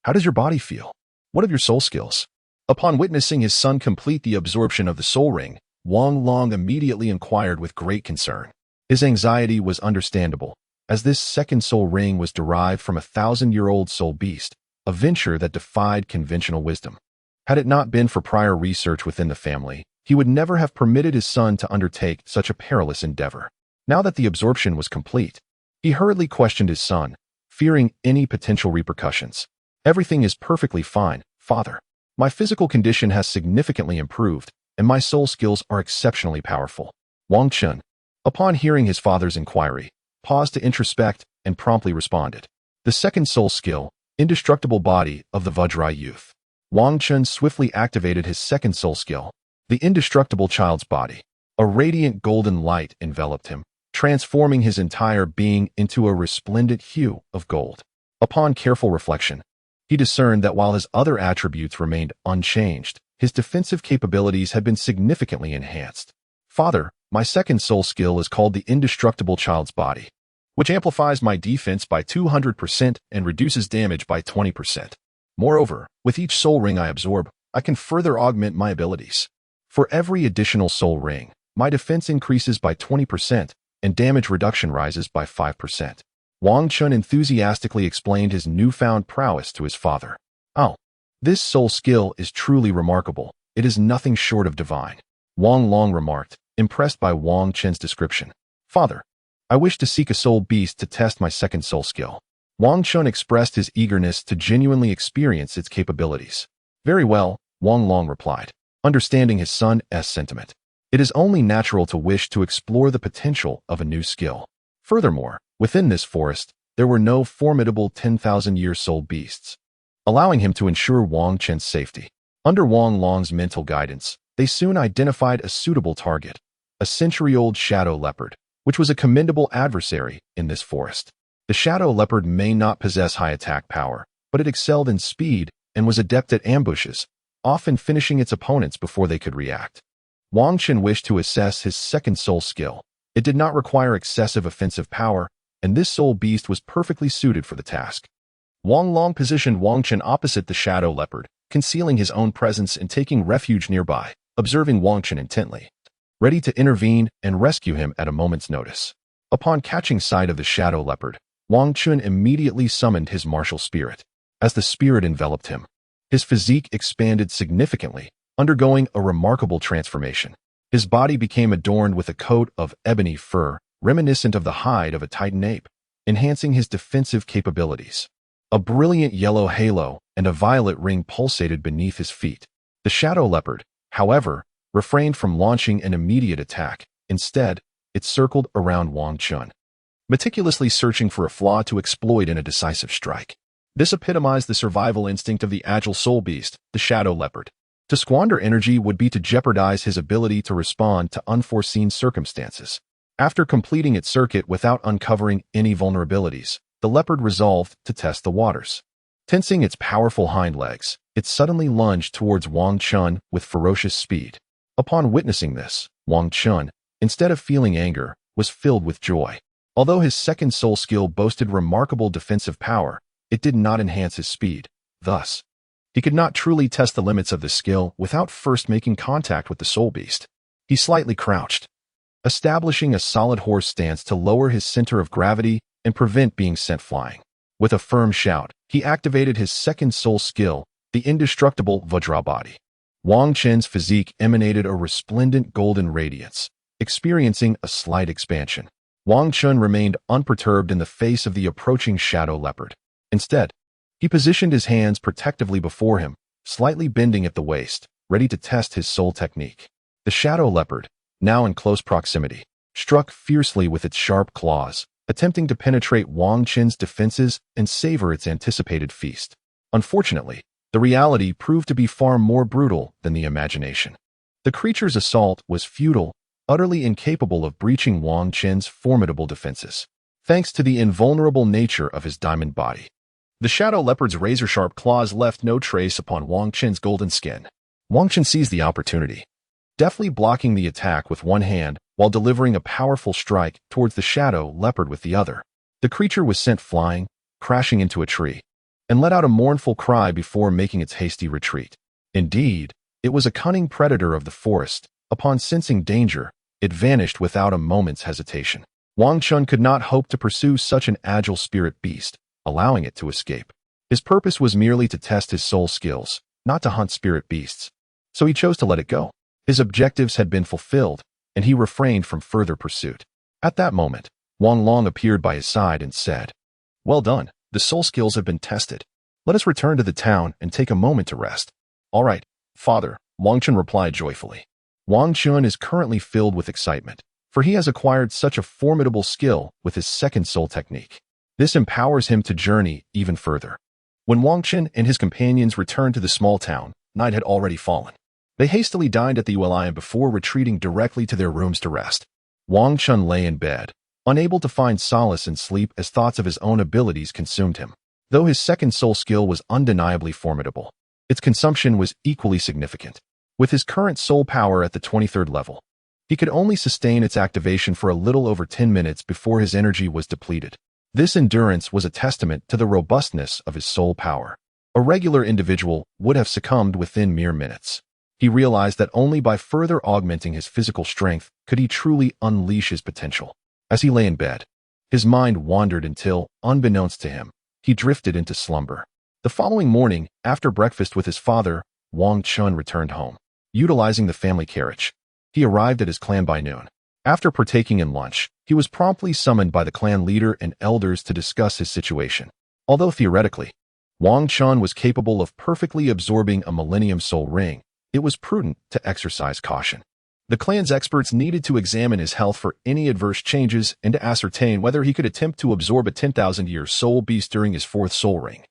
how does your body feel? What of your soul skills? Upon witnessing his son complete the absorption of the soul ring, Wang Long immediately inquired with great concern. His anxiety was understandable, as this second soul ring was derived from a 1,000-year-old soul beast, a venture that defied conventional wisdom. Had it not been for prior research within the family, he would never have permitted his son to undertake such a perilous endeavor. Now that the absorption was complete, he hurriedly questioned his son, fearing any potential repercussions. "Everything is perfectly fine, father. My physical condition has significantly improved, and my soul skills are exceptionally powerful." Wang Chun, upon hearing his father's inquiry, paused to introspect and promptly responded. The second soul skill, indestructible body of the Vajra youth. Wang Chun swiftly activated his second soul skill, the indestructible child's body. A radiant golden light enveloped him, transforming his entire being into a resplendent hue of gold. Upon careful reflection, he discerned that while his other attributes remained unchanged, his defensive capabilities had been significantly enhanced. "Father, my second soul skill is called the indestructible child's body, which amplifies my defense by 200% and reduces damage by 20%. Moreover, with each soul ring I absorb, I can further augment my abilities. For every additional soul ring, my defense increases by 20% and damage reduction rises by 5%. Wang Chun enthusiastically explained his newfound prowess to his father. "Oh, this soul skill is truly remarkable. It is nothing short of divine," Wang Long remarked, impressed by Wang Chun's description. "Father, I wish to seek a soul beast to test my second soul skill." Wang Chun expressed his eagerness to genuinely experience its capabilities. "Very well," Wang Long replied, understanding his son's sentiment. "It is only natural to wish to explore the potential of a new skill. Furthermore, within this forest, there were no formidable 10,000-year soul beasts, allowing him to ensure Wang Chen's safety. Under Wang Long's mental guidance, they soon identified a suitable target, a century-old shadow leopard, which was a commendable adversary in this forest. The shadow leopard may not possess high attack power, but it excelled in speed and was adept at ambushes, often finishing its opponents before they could react. Wang Chen wished to assess his second soul skill. It did not require excessive offensive power, and this soul beast was perfectly suited for the task. Wang Long positioned Wang Chen opposite the shadow leopard, concealing his own presence and taking refuge nearby, observing Wang Chen intently, ready to intervene and rescue him at a moment's notice. Upon catching sight of the shadow leopard, Wang Chen immediately summoned his martial spirit. As the spirit enveloped him, his physique expanded significantly, undergoing a remarkable transformation. His body became adorned with a coat of ebony fur, reminiscent of the hide of a titan ape, enhancing his defensive capabilities. A brilliant yellow halo and a violet ring pulsated beneath his feet. The shadow leopard, however, refrained from launching an immediate attack. Instead, it circled around Wang Chen, meticulously searching for a flaw to exploit in a decisive strike. This epitomized the survival instinct of the agile soul beast, the shadow leopard. To squander energy would be to jeopardize his ability to respond to unforeseen circumstances. After completing its circuit without uncovering any vulnerabilities, the leopard resolved to test the waters. Tensing its powerful hind legs, it suddenly lunged towards Wang Chen with ferocious speed. Upon witnessing this, Wang Chen, instead of feeling anger, was filled with joy. Although his second soul skill boasted remarkable defensive power, it did not enhance his speed. Thus, he could not truly test the limits of the skill without first making contact with the soul beast. He slightly crouched, establishing a solid horse stance to lower his center of gravity and prevent being sent flying. With a firm shout, he activated his second soul skill, the indestructible Vajra body. Wang Chen's physique emanated a resplendent golden radiance, experiencing a slight expansion. Wang Chen remained unperturbed in the face of the approaching shadow leopard. Instead, he positioned his hands protectively before him, slightly bending at the waist, ready to test his soul technique. The shadow leopard, now in close proximity, struck fiercely with its sharp claws, attempting to penetrate Wang Chen's defenses and savor its anticipated feast. Unfortunately, the reality proved to be far more brutal than the imagination. The creature's assault was futile, utterly incapable of breaching Wang Chen's formidable defenses, thanks to the invulnerable nature of his diamond body. The shadow leopard's razor-sharp claws left no trace upon Wang Chen's golden skin. Wang Chen seized the opportunity, deftly blocking the attack with one hand while delivering a powerful strike towards the shadow leopard with the other. The creature was sent flying, crashing into a tree, and let out a mournful cry before making its hasty retreat. Indeed, it was a cunning predator of the forest. Upon sensing danger, it vanished without a moment's hesitation. Wang Chen could not hope to pursue such an agile spirit beast, allowing it to escape. His purpose was merely to test his soul skills, not to hunt spirit beasts, so he chose to let it go. His objectives had been fulfilled, and he refrained from further pursuit. At that moment, Wang Long appeared by his side and said, "Well done, the soul skills have been tested. Let us return to the town and take a moment to rest." "All right, father," Wang Chen replied joyfully. Wang Chen is currently filled with excitement, for he has acquired such a formidable skill with his second soul technique. This empowers him to journey even further. When Wang Chen and his companions returned to the small town, night had already fallen. They hastily dined at the Yuan before retreating directly to their rooms to rest. Wang Chen lay in bed, unable to find solace in sleep as thoughts of his own abilities consumed him. Though his second soul skill was undeniably formidable, its consumption was equally significant. With his current soul power at the 23rd level, he could only sustain its activation for a little over 10 minutes before his energy was depleted. This endurance was a testament to the robustness of his soul power. A regular individual would have succumbed within mere minutes. He realized that only by further augmenting his physical strength could he truly unleash his potential. As he lay in bed, his mind wandered until, unbeknownst to him, he drifted into slumber. The following morning, after breakfast with his father, Wang Chen returned home. Utilizing the family carriage, he arrived at his clan by noon. After partaking in lunch, he was promptly summoned by the clan leader and elders to discuss his situation. Although theoretically, Wang Chen was capable of perfectly absorbing a Millennium Soul Ring, it was prudent to exercise caution. The clan's experts needed to examine his health for any adverse changes and to ascertain whether he could attempt to absorb a 10,000-year soul beast during his fourth soul ring.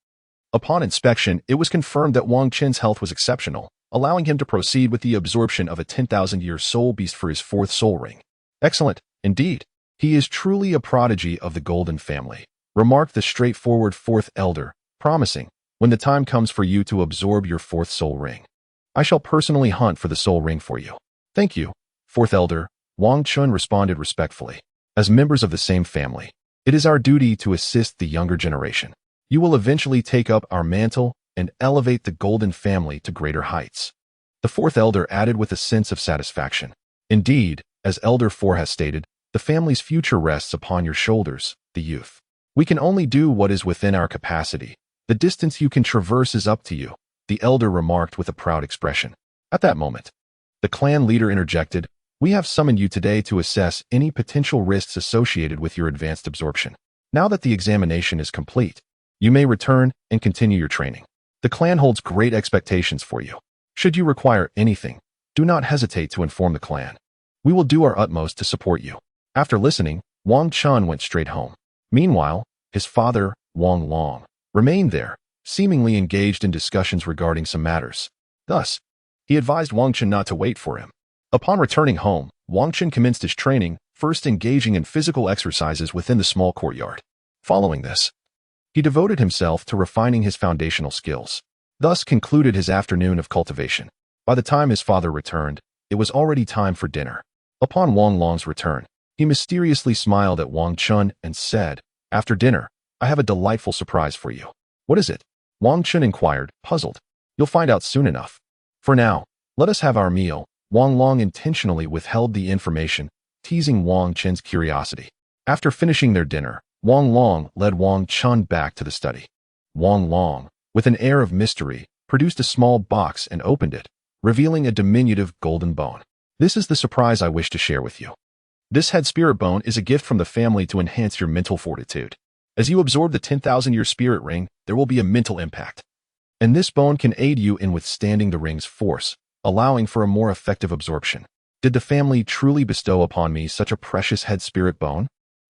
Upon inspection, it was confirmed that Wang Qin's health was exceptional, allowing him to proceed with the absorption of a 10,000-year soul beast for his fourth soul ring. Excellent, indeed. He is truly a prodigy of the Golden family, remarked the straightforward fourth elder, promising, when the time comes for you to absorb your fourth soul ring, I shall personally hunt for the soul ring for you. Thank you, fourth elder, Wang Chun responded respectfully. As members of the same family, it is our duty to assist the younger generation. You will eventually take up our mantle and elevate the Golden family to greater heights. The fourth elder added with a sense of satisfaction. Indeed, as Elder 4 has stated, the family's future rests upon your shoulders, the youth. We can only do what is within our capacity. The distance you can traverse is up to you, the elder remarked with a proud expression. At that moment, the clan leader interjected, we have summoned you today to assess any potential risks associated with your advanced absorption. Now that the examination is complete, you may return and continue your training. The clan holds great expectations for you. Should you require anything, do not hesitate to inform the clan. We will do our utmost to support you. After listening, Wang Chun went straight home. Meanwhile, his father, Wang Long, remained there, seemingly engaged in discussions regarding some matters. Thus, he advised Wang Chun not to wait for him. Upon returning home, Wang Chun commenced his training, first engaging in physical exercises within the small courtyard. Following this, he devoted himself to refining his foundational skills. Thus concluded his afternoon of cultivation. By the time his father returned, it was already time for dinner. Upon Wang Long's return, he mysteriously smiled at Wang Chun and said, after dinner, I have a delightful surprise for you. What is it? Wang Chun inquired, puzzled. You'll find out soon enough. For now, let us have our meal. Wang Long intentionally withheld the information, teasing Wang Chun's curiosity. After finishing their dinner, Wang Long led Wang Chun back to the study. Wang Long, with an air of mystery, produced a small box and opened it, revealing a diminutive golden bone. This is the surprise I wish to share with you. This head spirit bone is a gift from the family to enhance your mental fortitude. As you absorb the 10,000-year spirit ring, there will be a mental impact. And this bone can aid you in withstanding the ring's force, allowing for a more effective absorption. Did the family truly bestow upon me such a precious head spirit bone?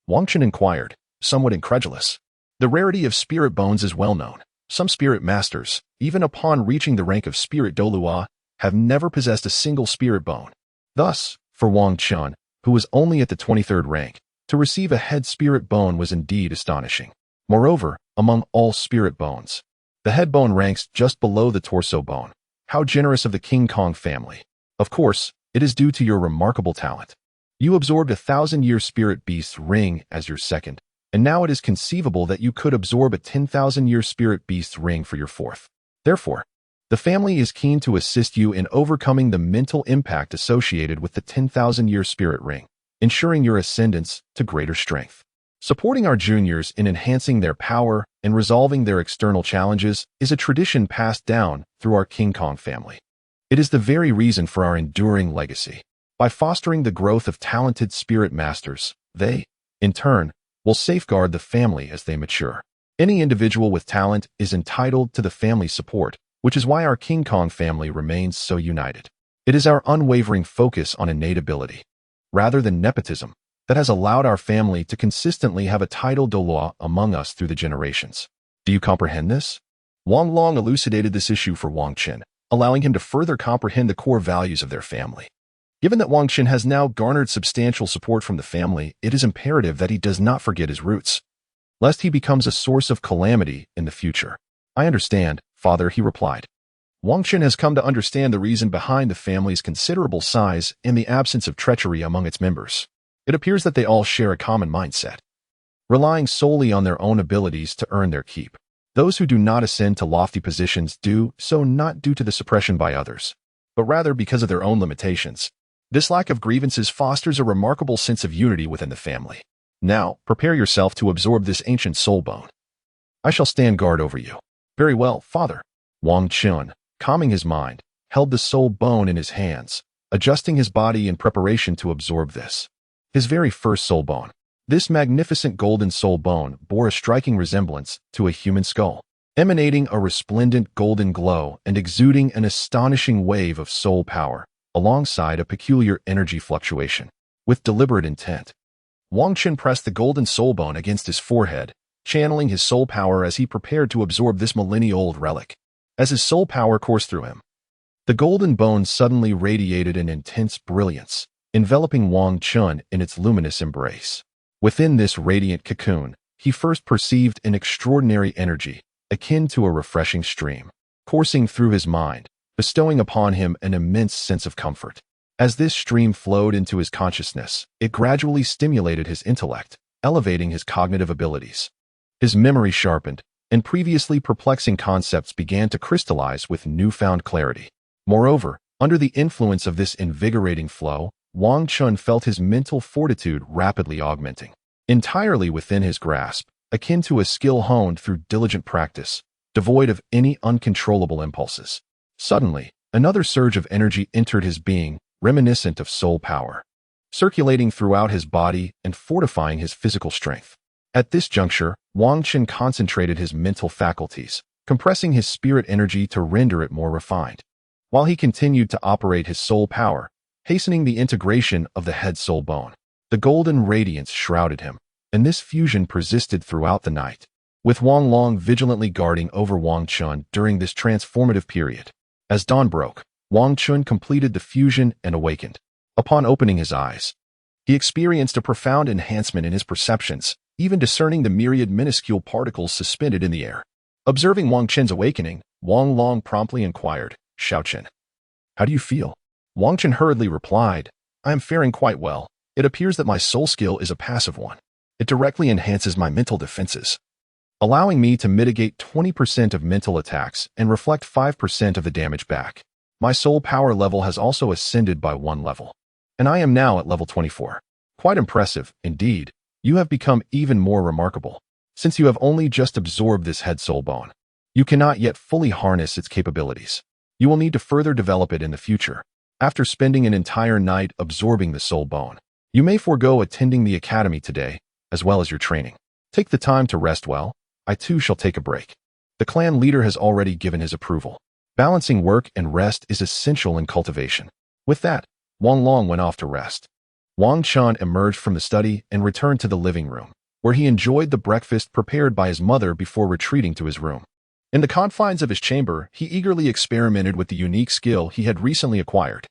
Wang Chun inquired, somewhat incredulous. The rarity of spirit bones is well known. Some spirit masters, even upon reaching the rank of spirit Douluo, have never possessed a single spirit bone. Thus, for Wang Chun, who was only at the 23rd rank, to receive a head spirit bone was indeed astonishing. Moreover, among all spirit bones, the head bone ranks just below the torso bone. How generous of the King Kong family. Of course, it is due to your remarkable talent. You absorbed a 1,000-year spirit beast's ring as your second, and now it is conceivable that you could absorb a 10,000-year spirit beast's ring for your fourth. Therefore, the family is keen to assist you in overcoming the mental impact associated with the 10,000-year spirit ring, ensuring your ascendance to greater strength. Supporting our juniors in enhancing their power and resolving their external challenges is a tradition passed down through our King Kong family. It is the very reason for our enduring legacy. By fostering the growth of talented spirit masters, they, in turn, will safeguard the family as they mature. Any individual with talent is entitled to the family's support, which is why our King Kong family remains so united. It is our unwavering focus on innate ability, rather than nepotism, that has allowed our family to consistently have a title Douluo among us through the generations. Do you comprehend this? Wang Long elucidated this issue for Wang Chun, allowing him to further comprehend the core values of their family. Given that Wang Chun has now garnered substantial support from the family, it is imperative that he does not forget his roots, lest he becomes a source of calamity in the future. I understand, father, he replied. Wang Chun has come to understand the reason behind the family's considerable size and the absence of treachery among its members. It appears that they all share a common mindset, relying solely on their own abilities to earn their keep. Those who do not ascend to lofty positions do so not due to the suppression by others, but rather because of their own limitations. This lack of grievances fosters a remarkable sense of unity within the family. Now, prepare yourself to absorb this ancient soul bone. I shall stand guard over you. Very well, father. Wang Chun, calming his mind, held the soul bone in his hands, adjusting his body in preparation to absorb this. His very first soul bone. This magnificent golden soul bone bore a striking resemblance to a human skull, emanating a resplendent golden glow and exuding an astonishing wave of soul power. alongside a peculiar energy fluctuation. With deliberate intent, Wang Chun pressed the golden soul bone against his forehead, channeling his soul power as he prepared to absorb this millennia-old relic. As his soul power coursed through him, the golden bone suddenly radiated an intense brilliance, enveloping Wang Chun in its luminous embrace. Within this radiant cocoon, he first perceived an extraordinary energy, akin to a refreshing stream, coursing through his mind, bestowing upon him an immense sense of comfort. As this stream flowed into his consciousness, it gradually stimulated his intellect, elevating his cognitive abilities. His memory sharpened, and previously perplexing concepts began to crystallize with newfound clarity. Moreover, under the influence of this invigorating flow, Wang Chun felt his mental fortitude rapidly augmenting. Entirely within his grasp, akin to a skill honed through diligent practice, devoid of any uncontrollable impulses. Suddenly, another surge of energy entered his being, reminiscent of soul power, circulating throughout his body and fortifying his physical strength. At this juncture, Wang Chun concentrated his mental faculties, compressing his spirit energy to render it more refined, while he continued to operate his soul power, hastening the integration of the head soul bone. The golden radiance shrouded him, and this fusion persisted throughout the night, with Wang Long vigilantly guarding over Wang Chun during this transformative period. As dawn broke, Wang Chun completed the fusion and awakened. Upon opening his eyes, he experienced a profound enhancement in his perceptions, even discerning the myriad minuscule particles suspended in the air. Observing Wang Chun's awakening, Wang Long promptly inquired, "Shaochen, how do you feel?" Wang Chun hurriedly replied, "I am faring quite well. It appears that my soul skill is a passive one. It directly enhances my mental defenses, allowing me to mitigate 20% of mental attacks and reflect 5% of the damage back. My soul power level has also ascended by 1 level, and I am now at level 24. Quite impressive, indeed. You have become even more remarkable. Since you have only just absorbed this head soul bone, you cannot yet fully harness its capabilities. You will need to further develop it in the future. After spending an entire night absorbing the soul bone, you may forego attending the academy today, as well as your training. Take the time to rest well. I too shall take a break." The clan leader has already given his approval. Balancing work and rest is essential in cultivation. With that, Wang Long went off to rest. Wang Chun emerged from the study and returned to the living room, where he enjoyed the breakfast prepared by his mother before retreating to his room. In the confines of his chamber, he eagerly experimented with the unique skill he had recently acquired.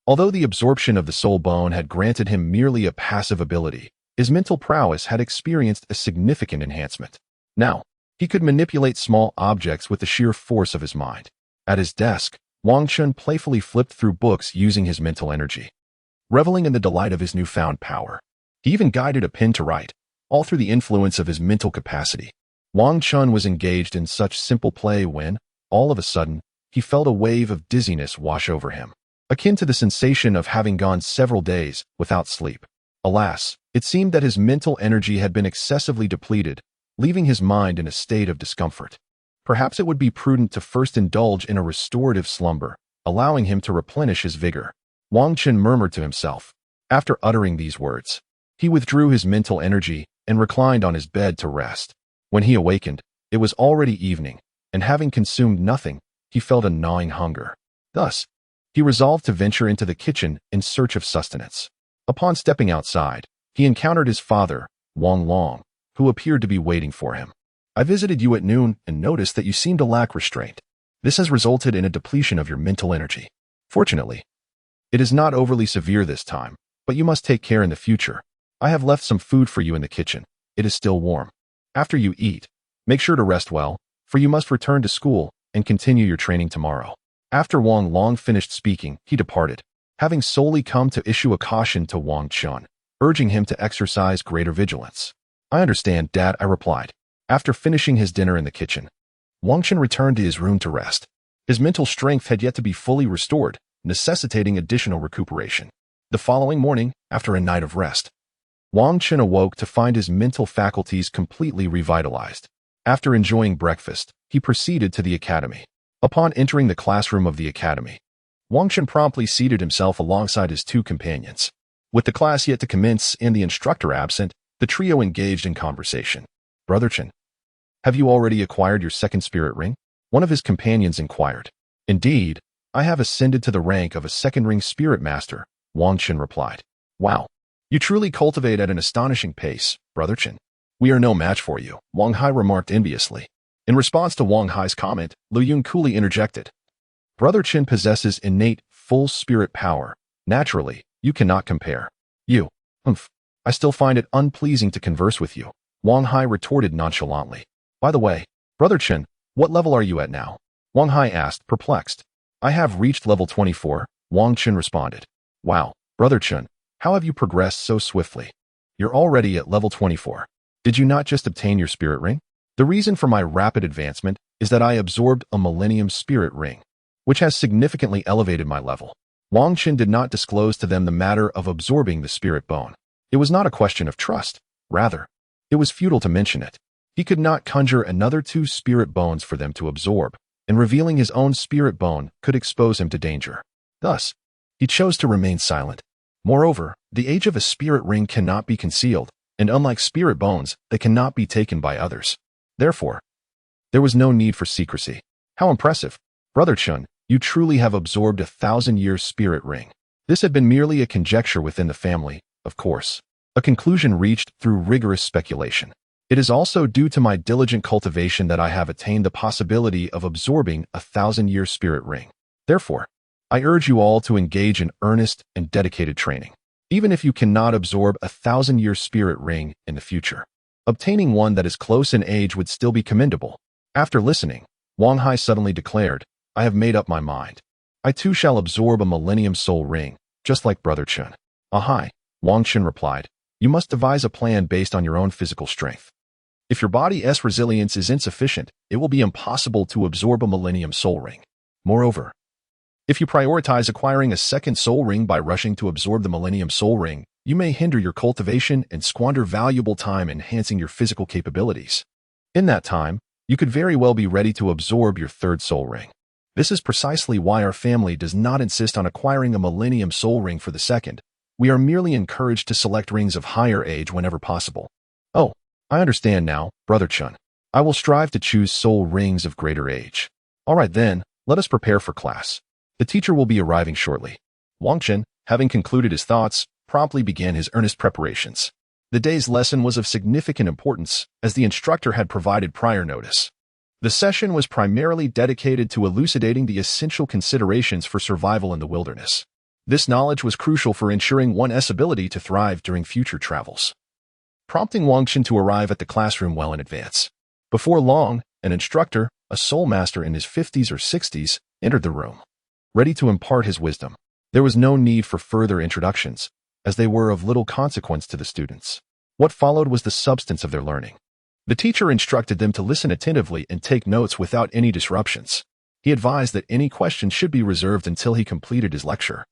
Although the absorption of the soul bone had granted him merely a passive ability, his mental prowess had experienced a significant enhancement. Now, he could manipulate small objects with the sheer force of his mind. At his desk, Wang Chun playfully flipped through books using his mental energy, reveling in the delight of his newfound power. He even guided a pen to write, all through the influence of his mental capacity. Wang Chun was engaged in such simple play when, all of a sudden, he felt a wave of dizziness wash over him, akin to the sensation of having gone several days without sleep. Alas, it seemed that his mental energy had been excessively depleted, leaving his mind in a state of discomfort. Perhaps it would be prudent to first indulge in a restorative slumber, allowing him to replenish his vigor. Wang Chun murmured to himself. After uttering these words, he withdrew his mental energy and reclined on his bed to rest. When he awakened, it was already evening, and having consumed nothing, he felt a gnawing hunger. Thus, he resolved to venture into the kitchen in search of sustenance. Upon stepping outside, he encountered his father, Wang Long, who appeared to be waiting for him. "I visited you at noon and noticed that you seem to lack restraint. This has resulted in a depletion of your mental energy. Fortunately, it is not overly severe this time, but you must take care in the future. I have left some food for you in the kitchen. It is still warm. After you eat, make sure to rest well, for you must return to school and continue your training tomorrow." After Wang Long finished speaking, he departed, having solely come to issue a caution to Wang Chun, urging him to exercise greater vigilance. "I understand, Dad," I replied. After finishing his dinner in the kitchen, Wang Chun returned to his room to rest. His mental strength had yet to be fully restored, necessitating additional recuperation. The following morning, after a night of rest, Wang Chun awoke to find his mental faculties completely revitalized. After enjoying breakfast, he proceeded to the academy. Upon entering the classroom of the academy, Wang Chun promptly seated himself alongside his 2 companions. With the class yet to commence and the instructor absent, the trio engaged in conversation. "Brother Chun, have you already acquired your second spirit ring?" one of his companions inquired. "Indeed, I have ascended to the rank of a second-ring spirit master, Wang Chen replied. Wow. You truly cultivate at an astonishing pace, Brother Chen. We are no match for you, Wang Hai remarked enviously. In response to Wang Hai's comment, Lu Yun coolly interjected. Brother Chen possesses innate, full spirit power. Naturally, you cannot compare. You. I still find it unpleasing to converse with you, Wang Hai retorted nonchalantly. By the way, Brother Chen, what level are you at now? Wang Hai asked, perplexed. I have reached level 24, Wang Chen responded. Wow, Brother Chen, how have you progressed so swiftly? You're already at level 24. Did you not just obtain your spirit ring? The reason for my rapid advancement is that I absorbed a Millennium Spirit Ring, which has significantly elevated my level. Wang Chen did not disclose to them the matter of absorbing the spirit bone. It was not a question of trust. Rather, it was futile to mention it. He could not conjure another 2 spirit bones for them to absorb, and revealing his own spirit bone could expose him to danger. Thus, he chose to remain silent. Moreover, the age of a spirit ring cannot be concealed, and unlike spirit bones, they cannot be taken by others. Therefore, there was no need for secrecy. How impressive. Brother Chen, you truly have absorbed 1,000-year spirit ring. This had been merely a conjecture within the family, of course. A conclusion reached through rigorous speculation. It is also due to my diligent cultivation that I have attained the possibility of absorbing 1,000-year spirit ring. Therefore, I urge you all to engage in earnest and dedicated training. Even if you cannot absorb 1,000-year spirit ring in the future, obtaining one that is close in age would still be commendable. After listening, Wang Hai suddenly declared, I have made up my mind. I too shall absorb a Millennium Soul Ring, just like Brother Chen. Ahai, Wang Chen replied. You must devise a plan based on your own physical strength. If your body's resilience is insufficient, it will be impossible to absorb a Millennium Soul Ring. Moreover, if you prioritize acquiring a second soul ring by rushing to absorb the Millennium Soul Ring, you may hinder your cultivation and squander valuable time enhancing your physical capabilities. In that time, you could very well be ready to absorb your third soul ring. This is precisely why our family does not insist on acquiring a Millennium Soul Ring for the second. We are merely encouraged to select rings of higher age whenever possible. Oh, I understand now, Brother Chen. I will strive to choose soul rings of greater age. All right then, let us prepare for class. The teacher will be arriving shortly. Wang Chen, having concluded his thoughts, promptly began his earnest preparations. The day's lesson was of significant importance, as the instructor had provided prior notice. The session was primarily dedicated to elucidating the essential considerations for survival in the wilderness. This knowledge was crucial for ensuring one's ability to thrive during future travels, prompting Wang Chen to arrive at the classroom well in advance. Before long, an instructor, a soul master in his 50s or 60s, entered the room, ready to impart his wisdom. There was no need for further introductions, as they were of little consequence to the students. What followed was the substance of their learning. The teacher instructed them to listen attentively and take notes without any disruptions. He advised that any questions should be reserved until he completed his lecture.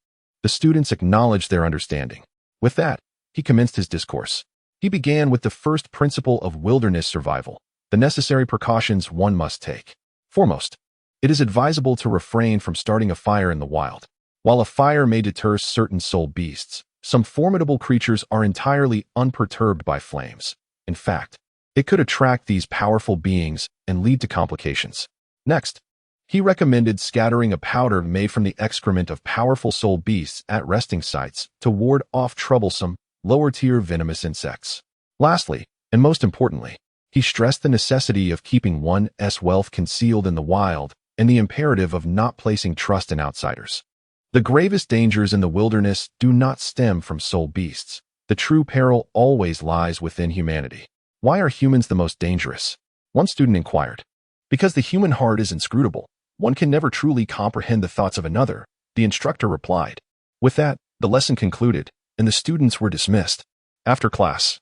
The students acknowledged their understanding. With that, he commenced his discourse. He began with the first principle of wilderness survival, the necessary precautions one must take. Foremost, it is advisable to refrain from starting a fire in the wild. While a fire may deter certain soul beasts, some formidable creatures are entirely unperturbed by flames. In fact, it could attract these powerful beings and lead to complications. Next, he recommended scattering a powder made from the excrement of powerful soul beasts at resting sites to ward off troublesome, lower-tier venomous insects. Lastly, and most importantly, he stressed the necessity of keeping one's wealth concealed in the wild and the imperative of not placing trust in outsiders. The gravest dangers in the wilderness do not stem from soul beasts. The true peril always lies within humanity. Why are humans the most dangerous? One student inquired. Because the human heart is inscrutable. One can never truly comprehend the thoughts of another, the instructor replied. With that, the lesson concluded, and the students were dismissed. After class,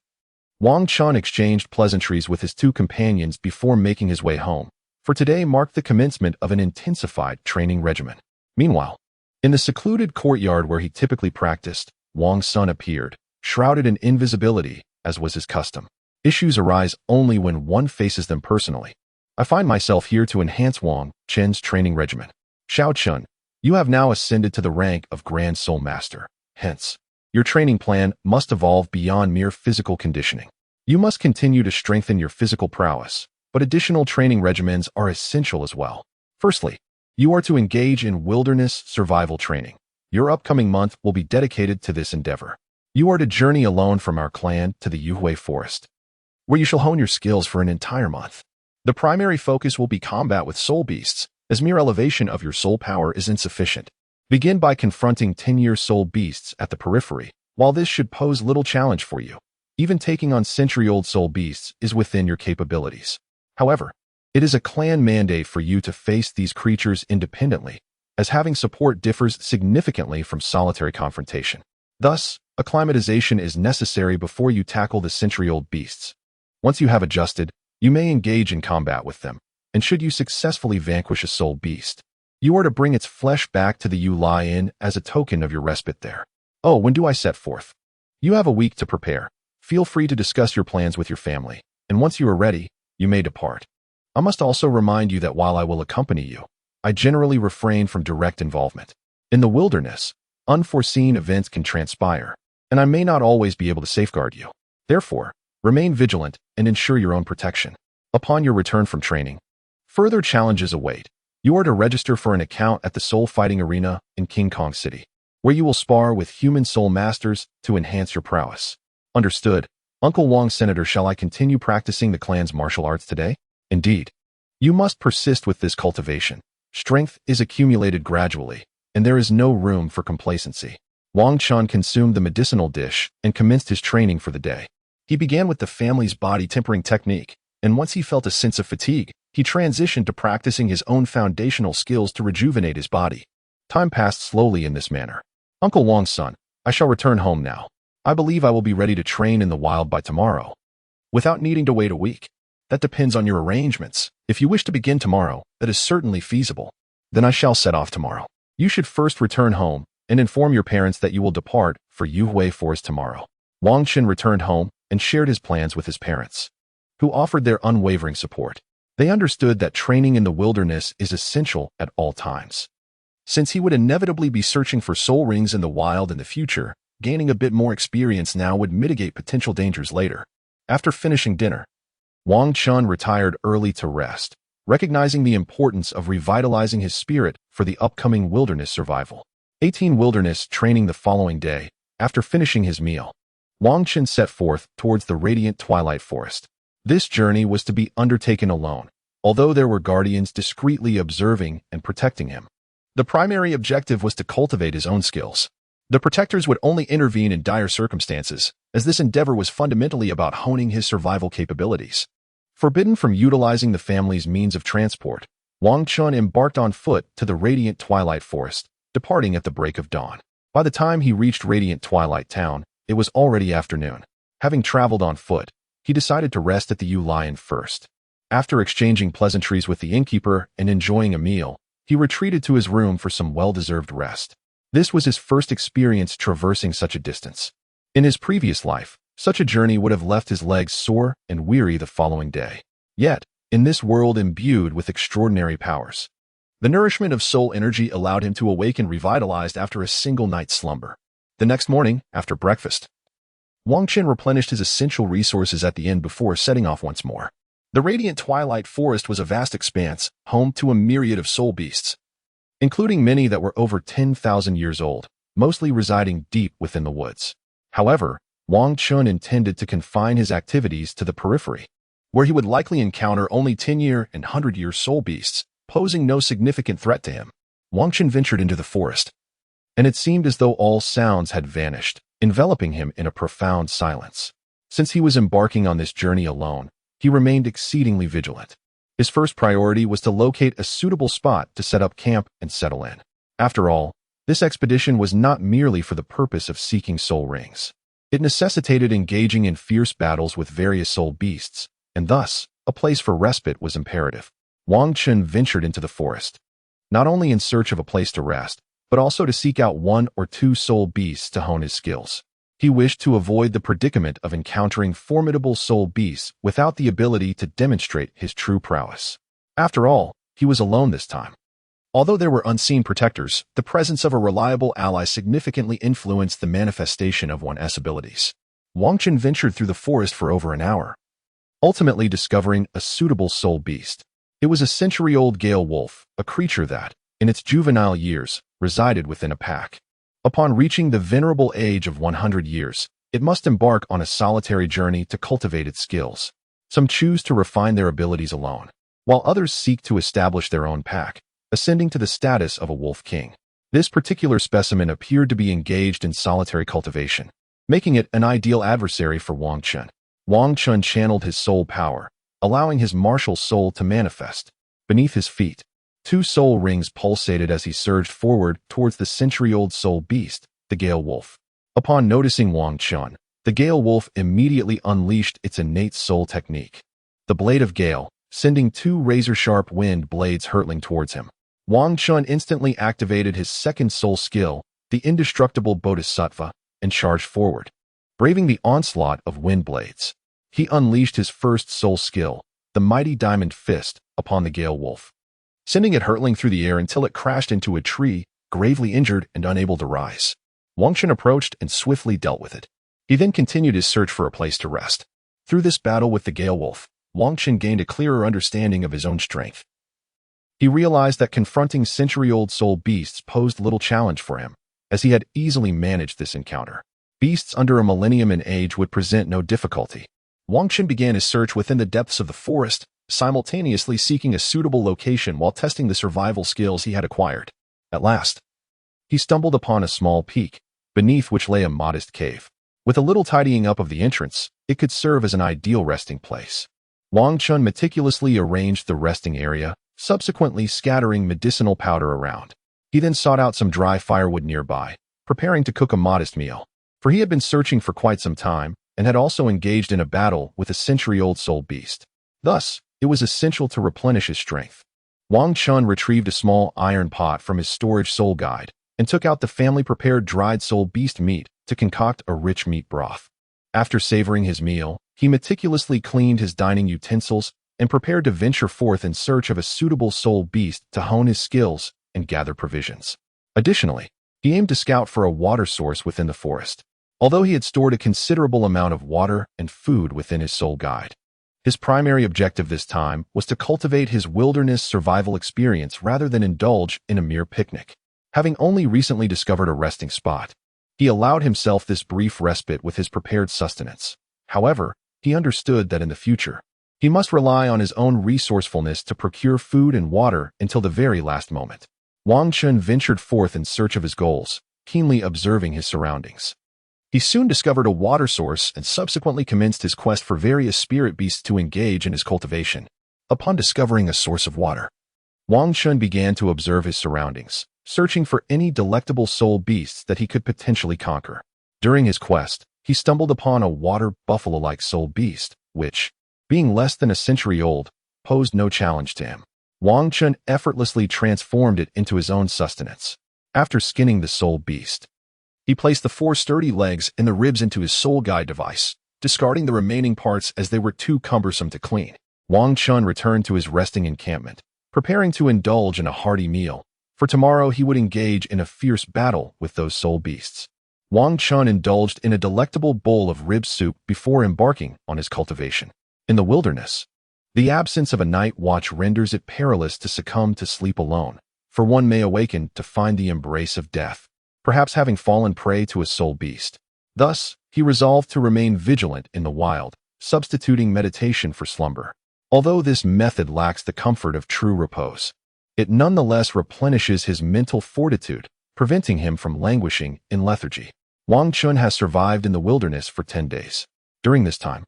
Wang Chen exchanged pleasantries with his 2 companions before making his way home, for today marked the commencement of an intensified training regimen. Meanwhile, in the secluded courtyard where he typically practiced, Wang's son appeared, shrouded in invisibility, as was his custom. Issues arise only when one faces them personally. I find myself here to enhance Wang Chen's training regimen. Xiao Chen, you have now ascended to the rank of Grand Soul Master. Hence, your training plan must evolve beyond mere physical conditioning. You must continue to strengthen your physical prowess, but additional training regimens are essential as well. Firstly, You are to engage in wilderness survival training. Your upcoming month will be dedicated to this endeavor. You are to journey alone from our clan to the Yuhui Forest, where you shall hone your skills for an entire month. The primary focus will be combat with soul beasts, as mere elevation of your soul power is insufficient. Begin by confronting 10-year soul beasts at the periphery. While this should pose little challenge for you, even taking on century-old soul beasts is within your capabilities. However, it is a clan mandate for you to face these creatures independently, as having support differs significantly from solitary confrontation. Thus, acclimatization is necessary before you tackle the century-old beasts. Once you have adjusted, you may engage in combat with them, and should you successfully vanquish a soul beast, you are to bring its flesh back to the you lie in as a token of your respite there. Oh, when do I set forth? You have a week to prepare. Feel free to discuss your plans with your family, and once you are ready, you may depart. I must also remind you that while I will accompany you, I generally refrain from direct involvement. In the wilderness, unforeseen events can transpire, and I may not always be able to safeguard you. Therefore, remain vigilant and ensure your own protection. Upon your return from training, further challenges await. You are to register for an account at the Soul Fighting Arena in King Kong City, where you will spar with human soul masters to enhance your prowess. Understood. Uncle Wong, Senator, shall I continue practicing the clan's martial arts today? Indeed. You must persist with this cultivation. Strength is accumulated gradually, and there is no room for complacency. Wang Chun consumed the medicinal dish and commenced his training for the day. He began with the family's body tempering technique, and once he felt a sense of fatigue, he transitioned to practicing his own foundational skills to rejuvenate his body. Time passed slowly in this manner. Uncle Wong's son, I shall return home now. I believe I will be ready to train in the wild by tomorrow, without needing to wait a week. That depends on your arrangements. If you wish to begin tomorrow, that is certainly feasible. Then I shall set off tomorrow. You should first return home and inform your parents that you will depart for Yuhui Forest tomorrow. Wang Qin returned home and shared his plans with his parents, who offered their unwavering support. They understood that training in the wilderness is essential at all times. Since he would inevitably be searching for soul rings in the wild in the future, gaining a bit more experience now would mitigate potential dangers later. After finishing dinner, Wang Chun retired early to rest, recognizing the importance of revitalizing his spirit for the upcoming wilderness survival. 18 Wilderness training the following day. After finishing his meal, Wang Chun set forth towards the radiant twilight forest. This journey was to be undertaken alone, although there were guardians discreetly observing and protecting him. The primary objective was to cultivate his own skills. The protectors would only intervene in dire circumstances, as this endeavor was fundamentally about honing his survival capabilities. Forbidden from utilizing the family's means of transport, Wang Chun embarked on foot to the radiant twilight forest, departing at the break of dawn. By the time he reached Radiant Twilight Town, it was already afternoon. Having traveled on foot, he decided to rest at the Yu Lion first. After exchanging pleasantries with the innkeeper and enjoying a meal, he retreated to his room for some well-deserved rest. This was his first experience traversing such a distance. In his previous life, such a journey would have left his legs sore and weary the following day. Yet, in this world imbued with extraordinary powers, the nourishment of soul energy allowed him to awaken revitalized after a single night's slumber. The next morning, after breakfast, Wang Qin replenished his essential resources at the inn before setting off once more. The radiant twilight forest was a vast expanse, home to a myriad of soul beasts, including many that were over 10,000 years old, mostly residing deep within the woods. However, Wang Chun intended to confine his activities to the periphery, where he would likely encounter only 10-year and 100-year soul beasts, posing no significant threat to him. Wang Chun ventured into the forest, and it seemed as though all sounds had vanished, enveloping him in a profound silence. Since he was embarking on this journey alone, he remained exceedingly vigilant. His first priority was to locate a suitable spot to set up camp and settle in. After all, this expedition was not merely for the purpose of seeking soul rings. It necessitated engaging in fierce battles with various soul beasts, and thus, a place for respite was imperative. Wang Chun ventured into the forest, not only in search of a place to rest, but also to seek out one or two soul beasts to hone his skills. He wished to avoid the predicament of encountering formidable soul beasts without the ability to demonstrate his true prowess. After all, he was alone this time. Although there were unseen protectors, the presence of a reliable ally significantly influenced the manifestation of one's abilities. Wang Chun ventured through the forest for over an hour, ultimately discovering a suitable soul beast. It was a century-old gale wolf, a creature that, in its juvenile years, resided within a pack. Upon reaching the venerable age of 100 years, it must embark on a solitary journey to cultivate its skills. Some choose to refine their abilities alone, while others seek to establish their own pack, ascending to the status of a wolf king. This particular specimen appeared to be engaged in solitary cultivation, making it an ideal adversary for Wang Chun. Wang Chun channeled his soul power, allowing his martial soul to manifest. Beneath his feet, 2 soul rings pulsated as he surged forward towards the century-old soul beast, the Gale Wolf. Upon noticing Wang Chun, the Gale Wolf immediately unleashed its innate soul technique, the Blade of Gale, sending 2 razor-sharp wind blades hurtling towards him. Wang Chun instantly activated his second soul skill, the indestructible Bodhisattva, and charged forward. Braving the onslaught of wind blades, he unleashed his first soul skill, the mighty Diamond Fist, upon the Gale Wolf, sending it hurtling through the air until it crashed into a tree, gravely injured and unable to rise. Wang Chun approached and swiftly dealt with it. He then continued his search for a place to rest. Through this battle with the Gale Wolf, Wang Chun gained a clearer understanding of his own strength. He realized that confronting century-old soul beasts posed little challenge for him, as he had easily managed this encounter. Beasts under a millennium in age would present no difficulty. Wang Chun began his search within the depths of the forest, simultaneously seeking a suitable location while testing the survival skills he had acquired. At last, he stumbled upon a small peak, beneath which lay a modest cave. With a little tidying up of the entrance, it could serve as an ideal resting place. Wang Chun meticulously arranged the resting area, subsequently scattering medicinal powder around. He then sought out some dry firewood nearby, preparing to cook a modest meal. For he had been searching for quite some time, and had also engaged in a battle with a century-old soul beast. Thus, it was essential to replenish his strength. Wang Chun retrieved a small iron pot from his storage soul guide, and took out the family-prepared dried soul beast meat to concoct a rich meat broth. After savoring his meal, he meticulously cleaned his dining utensils and prepared to venture forth in search of a suitable soul beast to hone his skills and gather provisions. Additionally, he aimed to scout for a water source within the forest, although he had stored a considerable amount of water and food within his soul guide. His primary objective this time was to cultivate his wilderness survival experience rather than indulge in a mere picnic. Having only recently discovered a resting spot, he allowed himself this brief respite with his prepared sustenance. However, he understood that in the future, he must rely on his own resourcefulness to procure food and water until the very last moment. Wang Chun ventured forth in search of his goals, keenly observing his surroundings. He soon discovered a water source and subsequently commenced his quest for various spirit beasts to engage in his cultivation. Upon discovering a source of water, Wang Chun began to observe his surroundings, searching for any delectable soul beasts that he could potentially conquer. During his quest, he stumbled upon a water buffalo-like soul beast, which, being less than a century old, posed no challenge to him. Wang Chun effortlessly transformed it into his own sustenance. After skinning the soul beast, he placed the 4 sturdy legs and the ribs into his soul guide device, discarding the remaining parts as they were too cumbersome to clean. Wang Chun returned to his resting encampment, preparing to indulge in a hearty meal. For tomorrow he would engage in a fierce battle with those soul beasts. Wang Chun indulged in a delectable bowl of rib soup before embarking on his cultivation. In the wilderness, the absence of a night watch renders it perilous to succumb to sleep alone, for one may awaken to find the embrace of death, perhaps having fallen prey to a soul beast. Thus, he resolved to remain vigilant in the wild, substituting meditation for slumber. Although this method lacks the comfort of true repose, it nonetheless replenishes his mental fortitude, preventing him from languishing in lethargy. Wang Chun has survived in the wilderness for 10 days. During this time,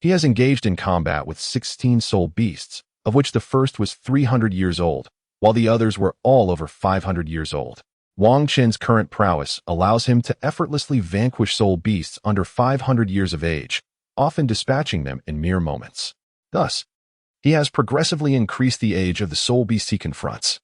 he has engaged in combat with 16 soul beasts, of which the first was 300 years old, while the others were all over 500 years old. Wang Chun's current prowess allows him to effortlessly vanquish soul beasts under 500 years of age, often dispatching them in mere moments. Thus, he has progressively increased the age of the soul beast he confronts,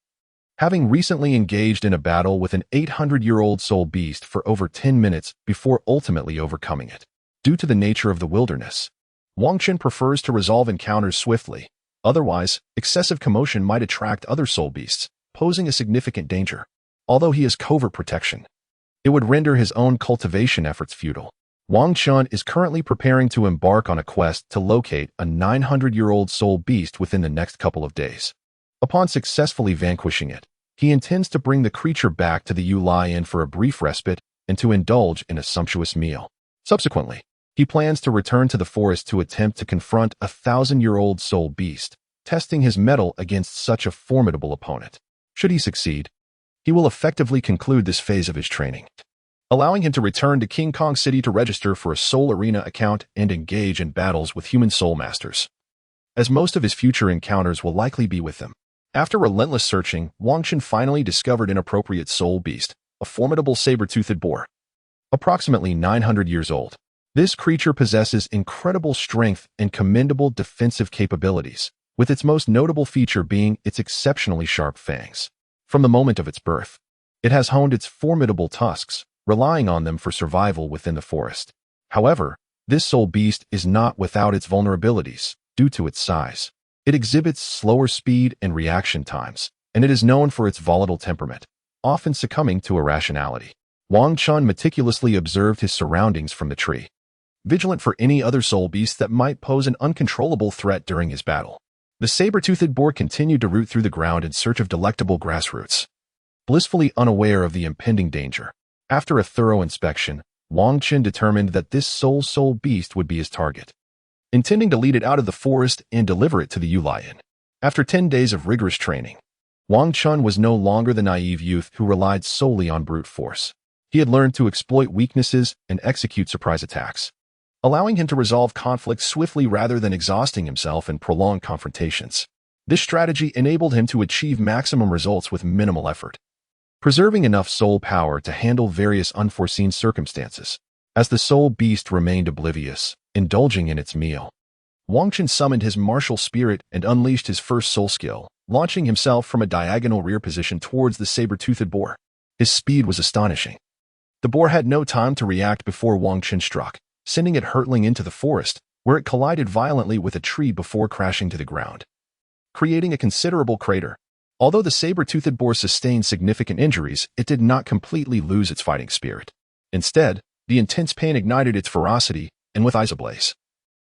having recently engaged in a battle with an 800-year-old soul beast for over 10 minutes before ultimately overcoming it. Due to the nature of the wilderness, Wang Chun prefers to resolve encounters swiftly. Otherwise, excessive commotion might attract other soul beasts, posing a significant danger. Although he has covert protection, it would render his own cultivation efforts futile. Wang Chun is currently preparing to embark on a quest to locate a 900-year-old soul beast within the next couple of days. Upon successfully vanquishing it, He intends to bring the creature back to the Yu Lion for a brief respite and to indulge in a sumptuous meal. Subsequently, he plans to return to the forest to attempt to confront a 1,000-year-old soul beast, testing his mettle against such a formidable opponent. Should he succeed, he will effectively conclude this phase of his training, allowing him to return to King Kong City to register for a Soul Arena account and engage in battles with human soul masters, as most of his future encounters will likely be with them. After relentless searching, Wang Chun finally discovered an appropriate soul beast, a formidable saber-toothed boar. Approximately 900 years old, this creature possesses incredible strength and commendable defensive capabilities, with its most notable feature being its exceptionally sharp fangs. From the moment of its birth, it has honed its formidable tusks, relying on them for survival within the forest. However, this soul beast is not without its vulnerabilities, due to its size. It exhibits slower speed and reaction times, and it is known for its volatile temperament, often succumbing to irrationality. Wang Chun meticulously observed his surroundings from the tree, vigilant for any other soul beast that might pose an uncontrollable threat during his battle. The saber-toothed boar continued to root through the ground in search of delectable grass roots, blissfully unaware of the impending danger. After a thorough inspection, Wang Chun determined that this soul beast would be his target, intending to lead it out of the forest and deliver it to the Yu Lion. After 10 days of rigorous training, Wang Chun was no longer the naive youth who relied solely on brute force. He had learned to exploit weaknesses and execute surprise attacks, allowing him to resolve conflicts swiftly rather than exhausting himself in prolonged confrontations. This strategy enabled him to achieve maximum results with minimal effort, preserving enough soul power to handle various unforeseen circumstances. As the soul beast remained oblivious, indulging in its meal, Wang Chun summoned his martial spirit and unleashed his first soul skill, launching himself from a diagonal rear position towards the saber-toothed boar. His speed was astonishing. The boar had no time to react before Wang Chun struck, sending it hurtling into the forest, where it collided violently with a tree before crashing to the ground, creating a considerable crater. Although the saber-toothed boar sustained significant injuries, it did not completely lose its fighting spirit. Instead, the intense pain ignited its ferocity, and with eyes ablaze,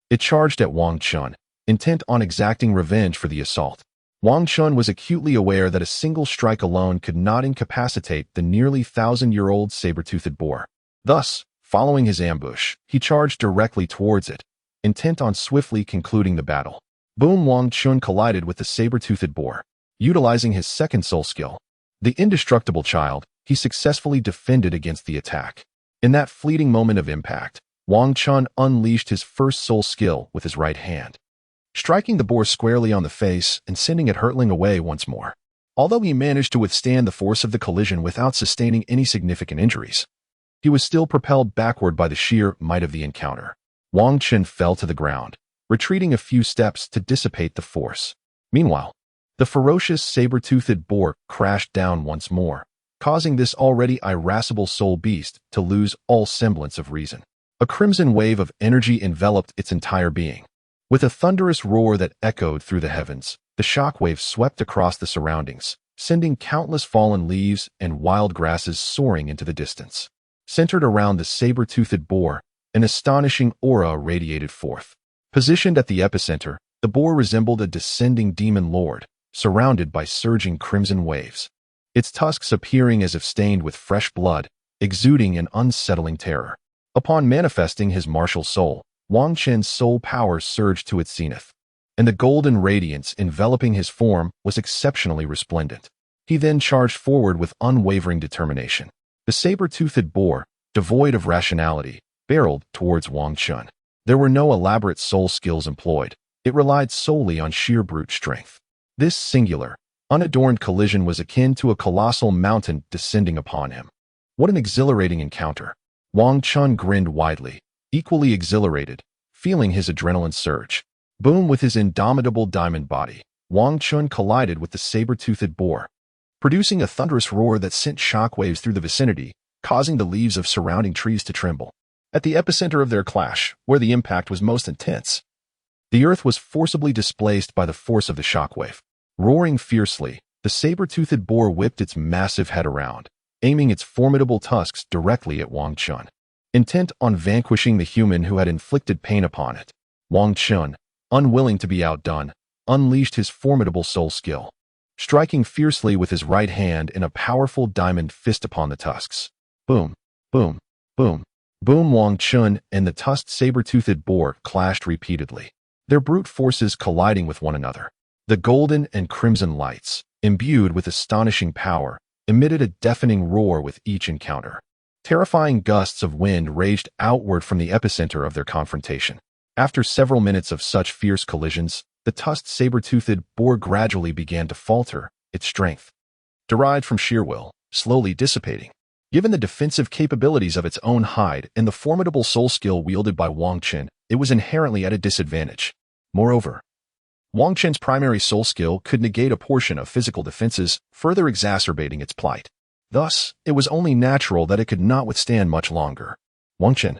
it charged at Wang Chun, intent on exacting revenge for the assault. Wang Chun was acutely aware that a single strike alone could not incapacitate the nearly 1,000-year-old saber-toothed boar. Thus, following his ambush, he charged directly towards it, intent on swiftly concluding the battle. Boom! Wang Chun collided with the saber-toothed boar. Utilizing his second soul skill, the indestructible child, he successfully defended against the attack. In that fleeting moment of impact, Wang Chun unleashed his first soul skill with his right hand, striking the boar squarely on the face and sending it hurtling away once more. Although he managed to withstand the force of the collision without sustaining any significant injuries, he was still propelled backward by the sheer might of the encounter. Wang Chun fell to the ground, retreating a few steps to dissipate the force. Meanwhile, the ferocious saber-toothed boar crashed down once more, causing this already irascible soul beast to lose all semblance of reason. A crimson wave of energy enveloped its entire being. With a thunderous roar that echoed through the heavens, the shockwave swept across the surroundings, sending countless fallen leaves and wild grasses soaring into the distance. Centered around the saber-toothed boar, an astonishing aura radiated forth. Positioned at the epicenter, the boar resembled a descending demon lord, surrounded by surging crimson waves, its tusks appearing as if stained with fresh blood, exuding an unsettling terror. Upon manifesting his martial soul, Wang Chun's soul power surged to its zenith, and the golden radiance enveloping his form was exceptionally resplendent. He then charged forward with unwavering determination. The saber-toothed boar, devoid of rationality, barreled towards Wang Chun. There were no elaborate soul skills employed. It relied solely on sheer brute strength. This singular, unadorned collision was akin to a colossal mountain descending upon him. What an exhilarating encounter! Wang Chun grinned widely, equally exhilarated, feeling his adrenaline surge. Boom! With his indomitable diamond body, Wang Chun collided with the saber-toothed boar, producing a thunderous roar that sent shockwaves through the vicinity, causing the leaves of surrounding trees to tremble. At the epicenter of their clash, where the impact was most intense, the earth was forcibly displaced by the force of the shockwave. Roaring fiercely, the saber-toothed boar whipped its massive head around, aiming its formidable tusks directly at Wang Chun. Intent on vanquishing the human who had inflicted pain upon it, Wang Chun, unwilling to be outdone, unleashed his formidable soul skill. striking fiercely with his right hand in a powerful diamond fist upon the tusks. Boom, boom, boom, boom. Wang Chun and the tusked saber-toothed boar clashed repeatedly, their brute forces colliding with one another. The golden and crimson lights, imbued with astonishing power, emitted a deafening roar with each encounter. Terrifying gusts of wind raged outward from the epicenter of their confrontation. After several minutes of such fierce collisions, the tusked saber-toothed boar gradually began to falter, its strength, derived from sheer will, slowly dissipating. Given the defensive capabilities of its own hide and the formidable soul skill wielded by Wang Chun, it was inherently at a disadvantage. Moreover, Wang Chun's primary soul skill could negate a portion of physical defenses, further exacerbating its plight. Thus, it was only natural that it could not withstand much longer. Wang Chun,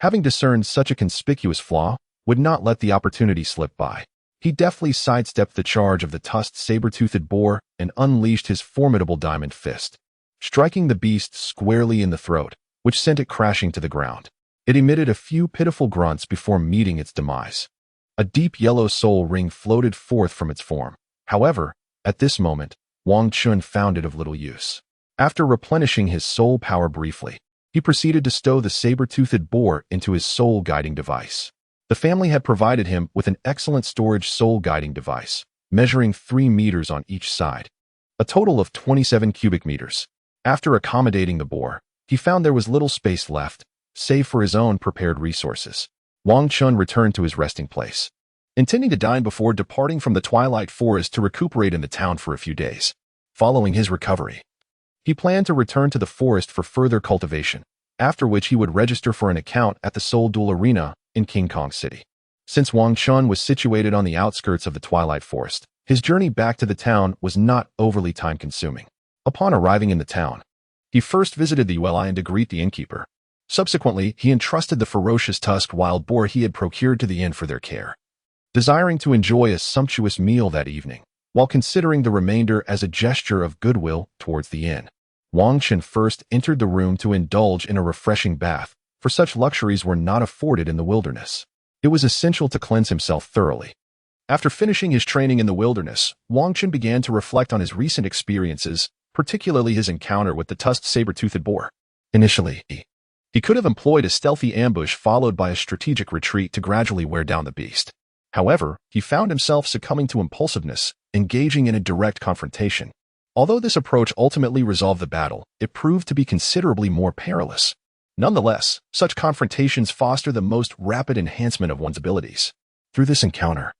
having discerned such a conspicuous flaw, would not let the opportunity slip by. He deftly sidestepped the charge of the tusked saber-toothed boar and unleashed his formidable diamond fist, striking the beast squarely in the throat, which sent it crashing to the ground. It emitted a few pitiful grunts before meeting its demise. A deep yellow soul ring floated forth from its form. However, at this moment, Wang Chun found it of little use. After replenishing his soul power briefly, he proceeded to stow the saber-toothed boar into his soul-guiding device. The family had provided him with an excellent storage soul-guiding device, measuring 3 meters on each side, a total of 27 cubic meters. After accommodating the boar, he found there was little space left, save for his own prepared resources. Wang Chun returned to his resting place, intending to dine before departing from the twilight forest to recuperate in the town for a few days. Following his recovery, he planned to return to the forest for further cultivation, after which he would register for an account at the Seoul Duel Arena in King Kong City. Since Wang Chun was situated on the outskirts of the twilight forest, his journey back to the town was not overly time-consuming. Upon arriving in the town, he first visited the ULI to greet the innkeeper. Subsequently, he entrusted the ferocious tusked wild boar he had procured to the inn for their care. Desiring to enjoy a sumptuous meal that evening, while considering the remainder as a gesture of goodwill towards the inn, Wang Chun first entered the room to indulge in a refreshing bath, for such luxuries were not afforded in the wilderness. It was essential to cleanse himself thoroughly. After finishing his training in the wilderness, Wang Chun began to reflect on his recent experiences, particularly his encounter with the tusked saber-toothed boar. Initially, he could have employed a stealthy ambush followed by a strategic retreat to gradually wear down the beast. However, he found himself succumbing to impulsiveness, engaging in a direct confrontation. Although this approach ultimately resolved the battle, it proved to be considerably more perilous. Nonetheless, such confrontations foster the most rapid enhancement of one's abilities. Through this encounter,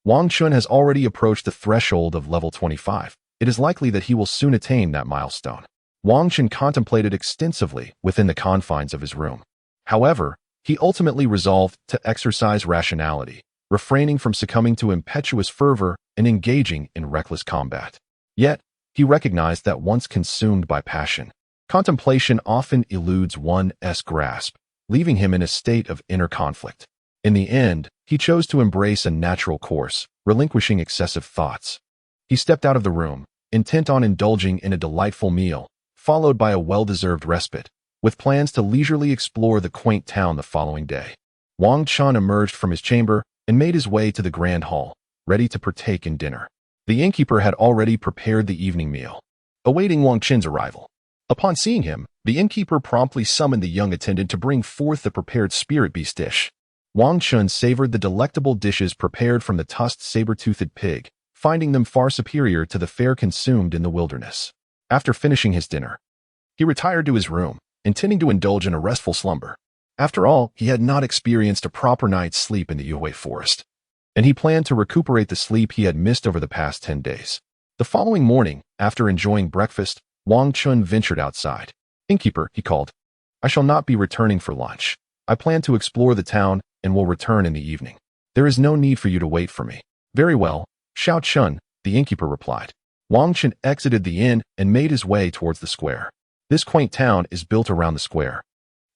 Wang Chun has already approached the threshold of level 25. It is likely that he will soon attain that milestone. Wang Chun contemplated extensively within the confines of his room. However, he ultimately resolved to exercise rationality, refraining from succumbing to impetuous fervor and engaging in reckless combat. Yet, he recognized that once consumed by passion, contemplation often eludes one's grasp, leaving him in a state of inner conflict. In the end, he chose to embrace a natural course, relinquishing excessive thoughts. He stepped out of the room, intent on indulging in a delightful meal, followed by a well-deserved respite, with plans to leisurely explore the quaint town the following day. Wang Chun emerged from his chamber and made his way to the grand hall, ready to partake in dinner. The innkeeper had already prepared the evening meal, awaiting Wang Chun's arrival. Upon seeing him, the innkeeper promptly summoned the young attendant to bring forth the prepared spirit beast dish. Wang Chun savored the delectable dishes prepared from the tusked saber-toothed pig, finding them far superior to the fare consumed in the wilderness. After finishing his dinner, he retired to his room, intending to indulge in a restful slumber. After all, he had not experienced a proper night's sleep in the Yue forest, and he planned to recuperate the sleep he had missed over the past 10 days. The following morning, after enjoying breakfast, Wang Chun ventured outside. "Innkeeper," he called, "I shall not be returning for lunch. I plan to explore the town and will return in the evening. There is no need for you to wait for me." "Very well, Xiao Chun," the innkeeper replied. Wang Chun exited the inn and made his way towards the square. This quaint town is built around the square,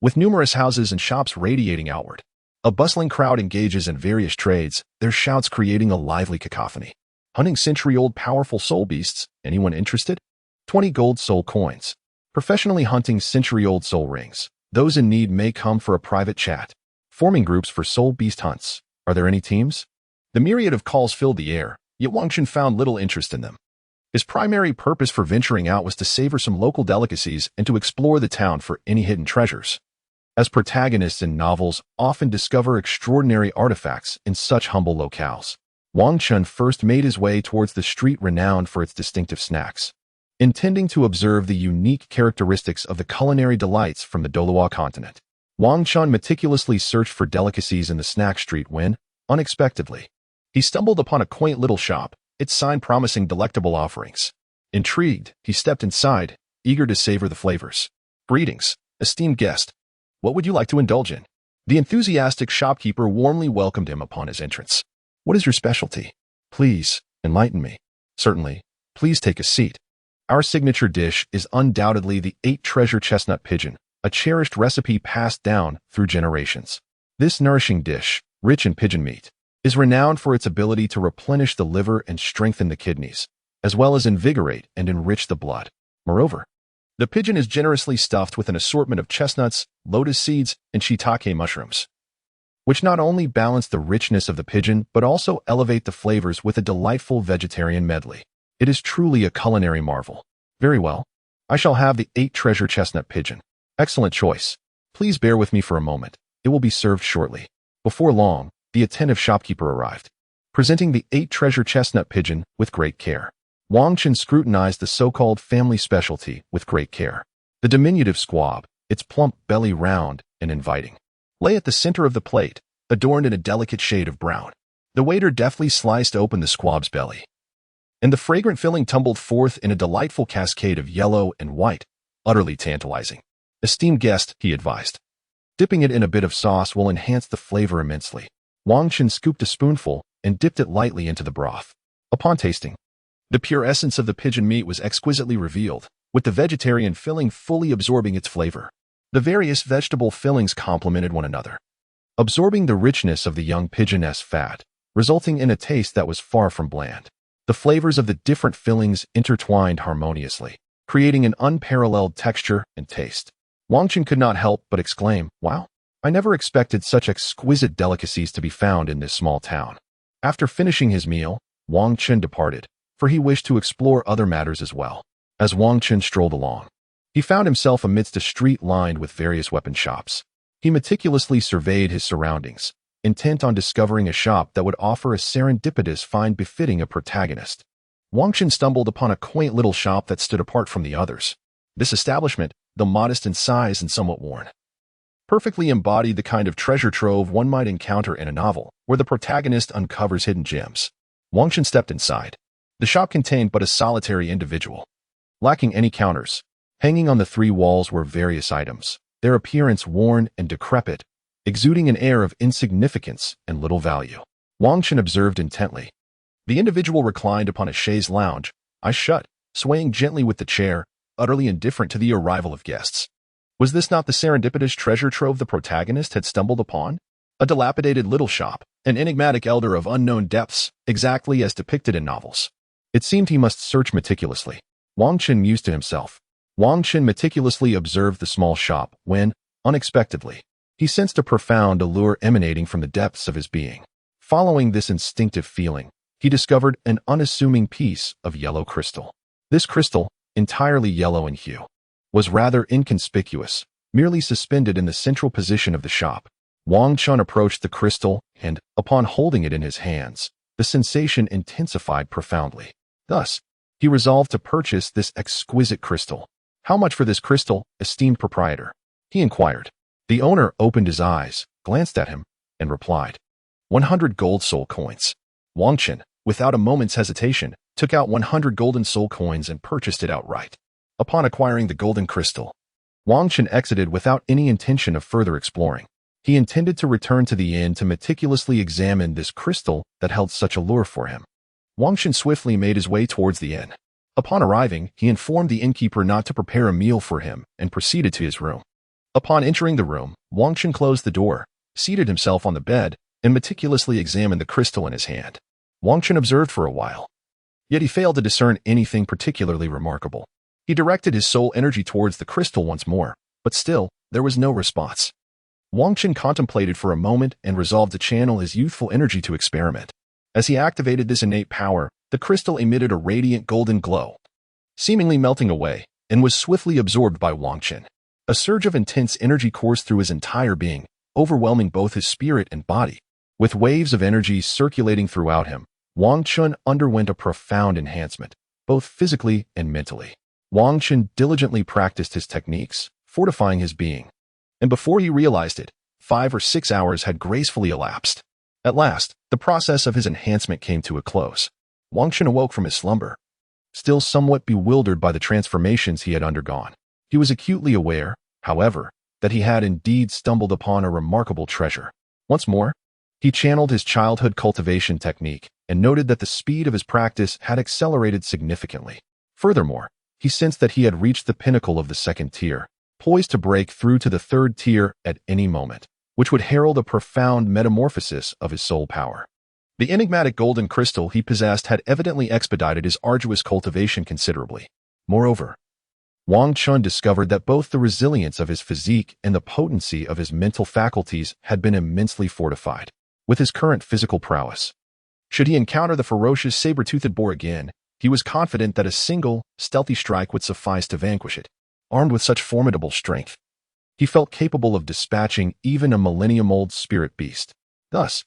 with numerous houses and shops radiating outward. A bustling crowd engages in various trades, their shouts creating a lively cacophony. "Hunting century-old powerful soul beasts. Anyone interested? 20 gold soul coins. Professionally hunting century-old soul rings. Those in need may come for a private chat. Forming groups for soul beast hunts. Are there any teams?" The myriad of calls filled the air, yet Wang Chun found little interest in them. His primary purpose for venturing out was to savor some local delicacies and to explore the town for any hidden treasures. As protagonists in novels often discover extraordinary artifacts in such humble locales, Wang Chun first made his way towards the street renowned for its distinctive snacks. Intending to observe the unique characteristics of the culinary delights from the Douluo Continent, Wang Chun meticulously searched for delicacies in the snack street when, unexpectedly, he stumbled upon a quaint little shop, its sign promising delectable offerings. Intrigued, he stepped inside, eager to savor the flavors. "Greetings, esteemed guest. What would you like to indulge in?" The enthusiastic shopkeeper warmly welcomed him upon his entrance. "What is your specialty? Please, enlighten me." "Certainly. Please take a seat. Our signature dish is undoubtedly the 8-treasure chestnut pigeon, a cherished recipe passed down through generations. This nourishing dish, rich in pigeon meat, is renowned for its ability to replenish the liver and strengthen the kidneys, as well as invigorate and enrich the blood. Moreover, the pigeon is generously stuffed with an assortment of chestnuts, lotus seeds, and shiitake mushrooms, which not only balance the richness of the pigeon but also elevate the flavors with a delightful vegetarian medley. It is truly a culinary marvel." "Very well. I shall have the 8-treasure chestnut pigeon." "Excellent choice. Please bear with me for a moment. It will be served shortly." Before long, the attentive shopkeeper arrived, presenting the 8-treasure chestnut pigeon with great care. Wang Chun scrutinized the so-called family specialty with great care. The diminutive squab, its plump belly round and inviting, lay at the center of the plate, adorned in a delicate shade of brown. The waiter deftly sliced open the squab's belly, and the fragrant filling tumbled forth in a delightful cascade of yellow and white, utterly tantalizing. "Esteemed guest," he advised, "dipping it in a bit of sauce will enhance the flavor immensely." Wang Chun scooped a spoonful and dipped it lightly into the broth. Upon tasting, the pure essence of the pigeon meat was exquisitely revealed, with the vegetarian filling fully absorbing its flavor. The various vegetable fillings complemented one another, absorbing the richness of the young pigeon's fat, resulting in a taste that was far from bland. The flavors of the different fillings intertwined harmoniously, creating an unparalleled texture and taste. Wang Chun could not help but exclaim, "Wow, I never expected such exquisite delicacies to be found in this small town." After finishing his meal, Wang Chun departed, for he wished to explore other matters as well. As Wang Chun strolled along, he found himself amidst a street lined with various weapon shops. He meticulously surveyed his surroundings, intent on discovering a shop that would offer a serendipitous find befitting a protagonist. Wang Chun stumbled upon a quaint little shop that stood apart from the others. This establishment, though modest in size and somewhat worn, perfectly embodied the kind of treasure trove one might encounter in a novel, where the protagonist uncovers hidden gems. Wang Chun stepped inside. The shop contained but a solitary individual, lacking any counters. Hanging on the 3 walls were various items, their appearance worn and decrepit, exuding an air of insignificance and little value. Wang Chun observed intently. The individual reclined upon a chaise lounge, eyes shut, swaying gently with the chair, utterly indifferent to the arrival of guests. Was this not the serendipitous treasure trove the protagonist had stumbled upon? A dilapidated little shop, an enigmatic elder of unknown depths, exactly as depicted in novels. It seemed he must search meticulously. Wang Chun mused to himself. Wang Chun meticulously observed the small shop when, unexpectedly, he sensed a profound allure emanating from the depths of his being. Following this instinctive feeling, he discovered an unassuming piece of yellow crystal. This crystal, entirely yellow in hue, was rather inconspicuous, merely suspended in the central position of the shop. Wang Chun approached the crystal and, upon holding it in his hands, the sensation intensified profoundly. Thus, he resolved to purchase this exquisite crystal. "How much for this crystal, esteemed proprietor?" he inquired. The owner opened his eyes, glanced at him, and replied, 100 gold soul coins. Wang Chun, without a moment's hesitation, took out 100 golden soul coins and purchased it outright. Upon acquiring the golden crystal, Wang Chun exited without any intention of further exploring. He intended to return to the inn to meticulously examine this crystal that held such allure for him. Wang Chun swiftly made his way towards the inn. Upon arriving, he informed the innkeeper not to prepare a meal for him and proceeded to his room. Upon entering the room, Wang Chun closed the door, seated himself on the bed, and meticulously examined the crystal in his hand. Wang Chun observed for a while, yet he failed to discern anything particularly remarkable. He directed his soul energy towards the crystal once more, but still, there was no response. Wang Chun contemplated for a moment and resolved to channel his youthful energy to experiment. As he activated this innate power, The crystal emitted a radiant golden glow, seemingly melting away, and was swiftly absorbed by Wang Qin. A surge of intense energy coursed through his entire being, overwhelming both his spirit and body. With waves of energy circulating throughout him, Wang Qin underwent a profound enhancement, both physically and mentally. Wang Qin diligently practiced his techniques, fortifying his being. And before he realized it, 5 or 6 hours had gracefully elapsed. At last, the process of his enhancement came to a close. Wang Qin awoke from his slumber, still somewhat bewildered by the transformations he had undergone. He was acutely aware, however, that he had indeed stumbled upon a remarkable treasure. Once more, he channeled his childhood cultivation technique and noted that the speed of his practice had accelerated significantly. Furthermore, he sensed that he had reached the pinnacle of the second tier, poised to break through to the third tier at any moment, which would herald a profound metamorphosis of his soul power. The enigmatic golden crystal he possessed had evidently expedited his arduous cultivation considerably. Moreover, Wang Qin discovered that both the resilience of his physique and the potency of his mental faculties had been immensely fortified. With his current physical prowess, should he encounter the ferocious saber-toothed boar again, he was confident that a single, stealthy strike would suffice to vanquish it. Armed with such formidable strength, he felt capable of dispatching even a millennium-old spirit beast. Thus,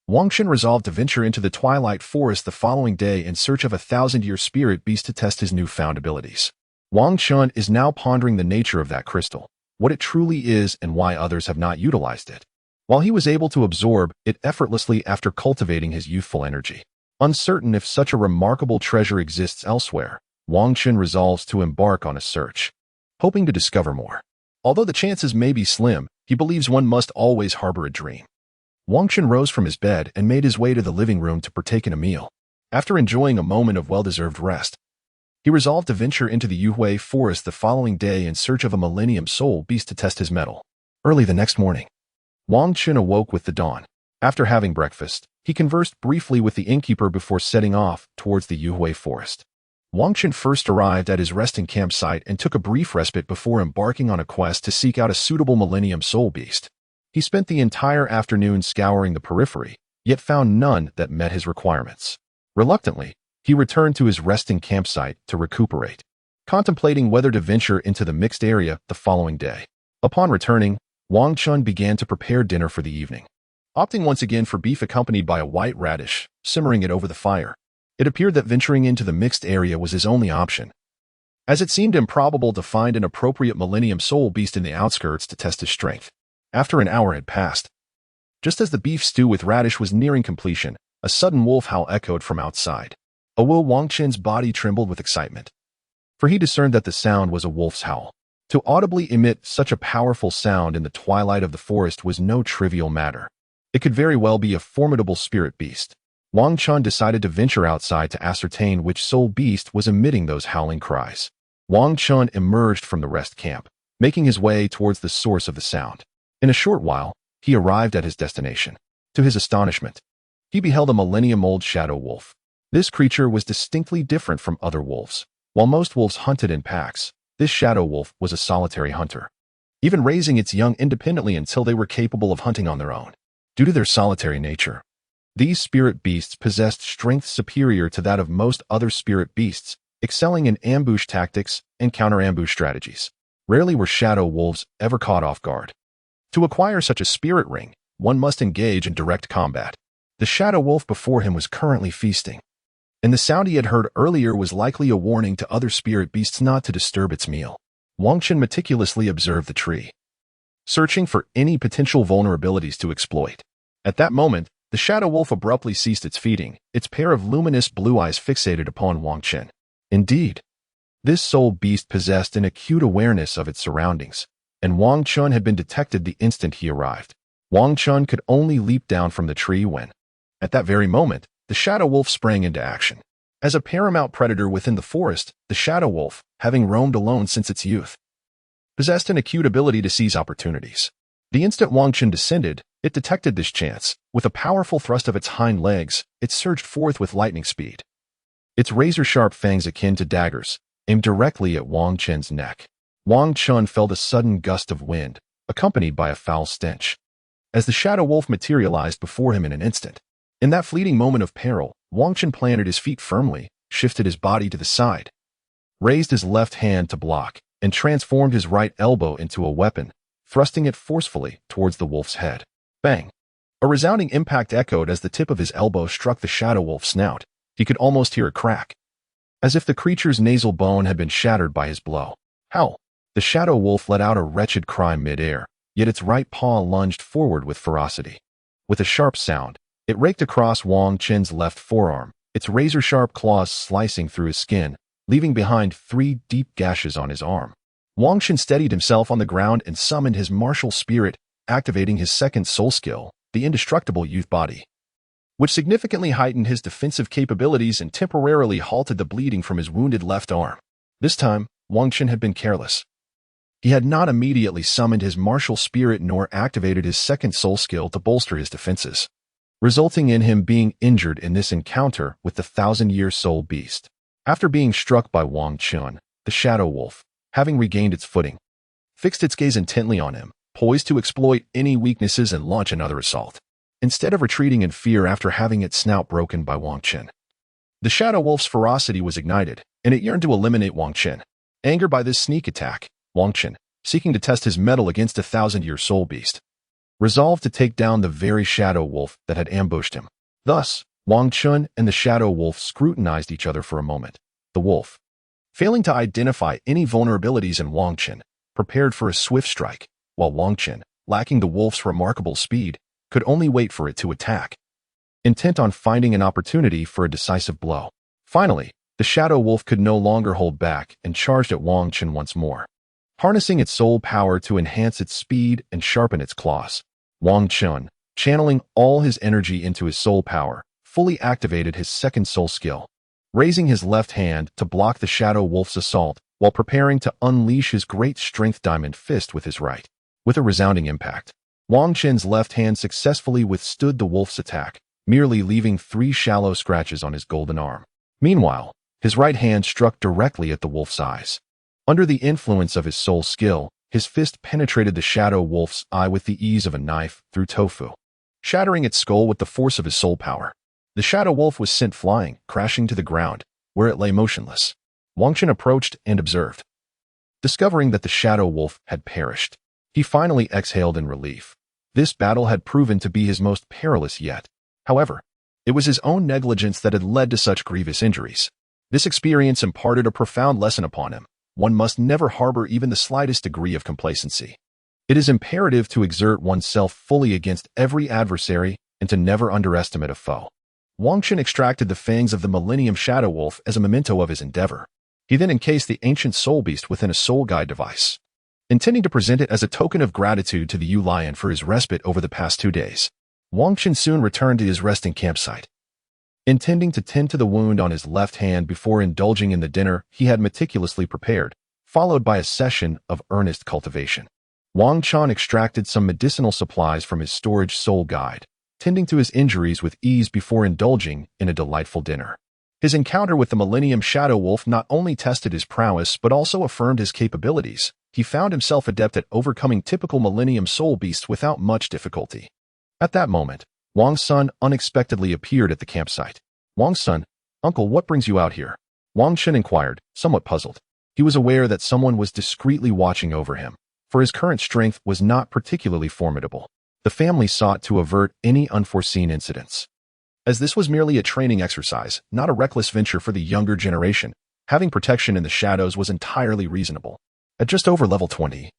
Wang Qin resolved to venture into the Twilight Forest the following day in search of a 1,000-year spirit beast to test his newfound abilities. Wang Qin is now pondering the nature of that crystal, what it truly is and why others have not utilized it. While he was able to absorb it effortlessly after cultivating his youthful energy, uncertain if such a remarkable treasure exists elsewhere, Wang Qin resolves to embark on a search, hoping to discover more. Although the chances may be slim, he believes one must always harbor a dream. Wang Qin rose from his bed and made his way to the living room to partake in a meal. After enjoying a moment of well-deserved rest, he resolved to venture into the Yuhui forest the following day in search of a millennium soul beast to test his mettle. Early the next morning, Wang Qin awoke with the dawn. After having breakfast, he conversed briefly with the innkeeper before setting off towards the Yuhui forest. Wang Qin first arrived at his resting campsite and took a brief respite before embarking on a quest to seek out a suitable millennium soul beast. He spent the entire afternoon scouring the periphery, yet found none that met his requirements. Reluctantly, he returned to his resting campsite to recuperate, contemplating whether to venture into the mixed area the following day. Upon returning, Wang Qin began to prepare dinner for the evening, opting once again for beef accompanied by a white radish, simmering it over the fire. It appeared that venturing into the mixed area was his only option, as it seemed improbable to find an appropriate millennium soul beast in the outskirts to test his strength. After an hour had passed, just as the beef stew with radish was nearing completion, a sudden wolf howl echoed from outside. Wang Qin's body trembled with excitement, for he discerned that the sound was a wolf's howl. To audibly emit such a powerful sound in the twilight of the forest was no trivial matter. It could very well be a formidable spirit beast. Wang Qin decided to venture outside to ascertain which soul beast was emitting those howling cries. Wang Qin emerged from the rest camp, making his way towards the source of the sound. In a short while, he arrived at his destination. To his astonishment, he beheld a millennium-old shadow wolf. This creature was distinctly different from other wolves. While most wolves hunted in packs, this shadow wolf was a solitary hunter, even raising its young independently until they were capable of hunting on their own. Due to their solitary nature, these spirit beasts possessed strength superior to that of most other spirit beasts, excelling in ambush tactics and counter-ambush strategies. Rarely were shadow wolves ever caught off guard. To acquire such a spirit ring, one must engage in direct combat. The shadow wolf before him was currently feasting, and the sound he had heard earlier was likely a warning to other spirit beasts not to disturb its meal. Wang Qin meticulously observed the tree, searching for any potential vulnerabilities to exploit. At that moment, the shadow wolf abruptly ceased its feeding, its pair of luminous blue eyes fixated upon Wang Qin. Indeed, this soul beast possessed an acute awareness of its surroundings, and Wang Qin had been detected the instant he arrived. Wang Qin could only leap down from the tree when, at that very moment, the shadow wolf sprang into action. As a paramount predator within the forest, the shadow wolf, having roamed alone since its youth, possessed an acute ability to seize opportunities. The instant Wang Qin descended, it detected this chance. With a powerful thrust of its hind legs, it surged forth with lightning speed, its razor-sharp fangs akin to daggers, aimed directly at Wang Qin's neck. Wang Qin felt a sudden gust of wind, accompanied by a foul stench, as the shadow wolf materialized before him in an instant. In that fleeting moment of peril, Wang Qin planted his feet firmly, shifted his body to the side, raised his left hand to block, and transformed his right elbow into a weapon, thrusting it forcefully towards the wolf's head. Bang! A resounding impact echoed as the tip of his elbow struck the shadow wolf's snout. He could almost hear a crack, as if the creature's nasal bone had been shattered by his blow. Howl! The shadow wolf let out a wretched cry mid-air, yet its right paw lunged forward with ferocity. With a sharp sound, it raked across Wang Qin's left forearm, its razor-sharp claws slicing through his skin, leaving behind 3 deep gashes on his arm. Wang Qin steadied himself on the ground and summoned his martial spirit, activating his second soul skill, the indestructible youth body, which significantly heightened his defensive capabilities and temporarily halted the bleeding from his wounded left arm. This time, Wang Qin had been careless. He had not immediately summoned his martial spirit nor activated his second soul skill to bolster his defenses, resulting in him being injured in this encounter with the 1,000-year soul beast. After being struck by Wang Qin, the shadow wolf, having regained its footing, fixed its gaze intently on him, poised to exploit any weaknesses and launch another assault, instead of retreating in fear after having its snout broken by Wang Qin. The shadow wolf's ferocity was ignited, and it yearned to eliminate Wang Qin. Angered by this sneak attack, Wang Qin, seeking to test his mettle against a 1,000-year soul beast, resolved to take down the very shadow wolf that had ambushed him. Thus, Wang Qin and the shadow wolf scrutinized each other for a moment. The wolf, failing to identify any vulnerabilities in Wang Qin, prepared for a swift strike, while Wang Qin, lacking the wolf's remarkable speed, could only wait for it to attack, intent on finding an opportunity for a decisive blow. Finally, the shadow wolf could no longer hold back and charged at Wang Qin once more, harnessing its soul power to enhance its speed and sharpen its claws. Wang Qin, channeling all his energy into his soul power, fully activated his second soul skill, raising his left hand to block the shadow wolf's assault while preparing to unleash his great strength diamond fist with his right. With a resounding impact, Wang Qin's left hand successfully withstood the wolf's attack, merely leaving 3 shallow scratches on his golden arm. Meanwhile, his right hand struck directly at the wolf's eyes. Under the influence of his soul skill, his fist penetrated the shadow wolf's eye with the ease of a knife through tofu, shattering its skull with the force of his soul power. The shadow wolf was sent flying, crashing to the ground, where it lay motionless. Wang Qin approached and observed. Discovering that the shadow wolf had perished, he finally exhaled in relief. This battle had proven to be his most perilous yet. However, it was his own negligence that had led to such grievous injuries. This experience imparted a profound lesson upon him. One must never harbor even the slightest degree of complacency. It is imperative to exert oneself fully against every adversary and to never underestimate a foe. Wang Qin extracted the fangs of the Millennium Shadow Wolf as a memento of his endeavor. He then encased the ancient soul beast within a soul guide device, intending to present it as a token of gratitude to the Yu Lion for his respite over the past 2 days. Wang Qin soon returned to his resting campsite, intending to tend to the wound on his left hand before indulging in the dinner he had meticulously prepared, followed by a session of earnest cultivation. Wang Qin extracted some medicinal supplies from his storage soul guide, tending to his injuries with ease before indulging in a delightful dinner. His encounter with the Millennium Shadow Wolf not only tested his prowess but also affirmed his capabilities. He found himself adept at overcoming typical Millennium Soul Beasts without much difficulty. At that moment, Wang's son unexpectedly appeared at the campsite. Wang's son, "Uncle, what brings you out here?" Wang Qin inquired, somewhat puzzled. He was aware that someone was discreetly watching over him, for his current strength was not particularly formidable. The family sought to avert any unforeseen incidents. As this was merely a training exercise, not a reckless venture for the younger generation, having protection in the shadows was entirely reasonable. At just over level 20,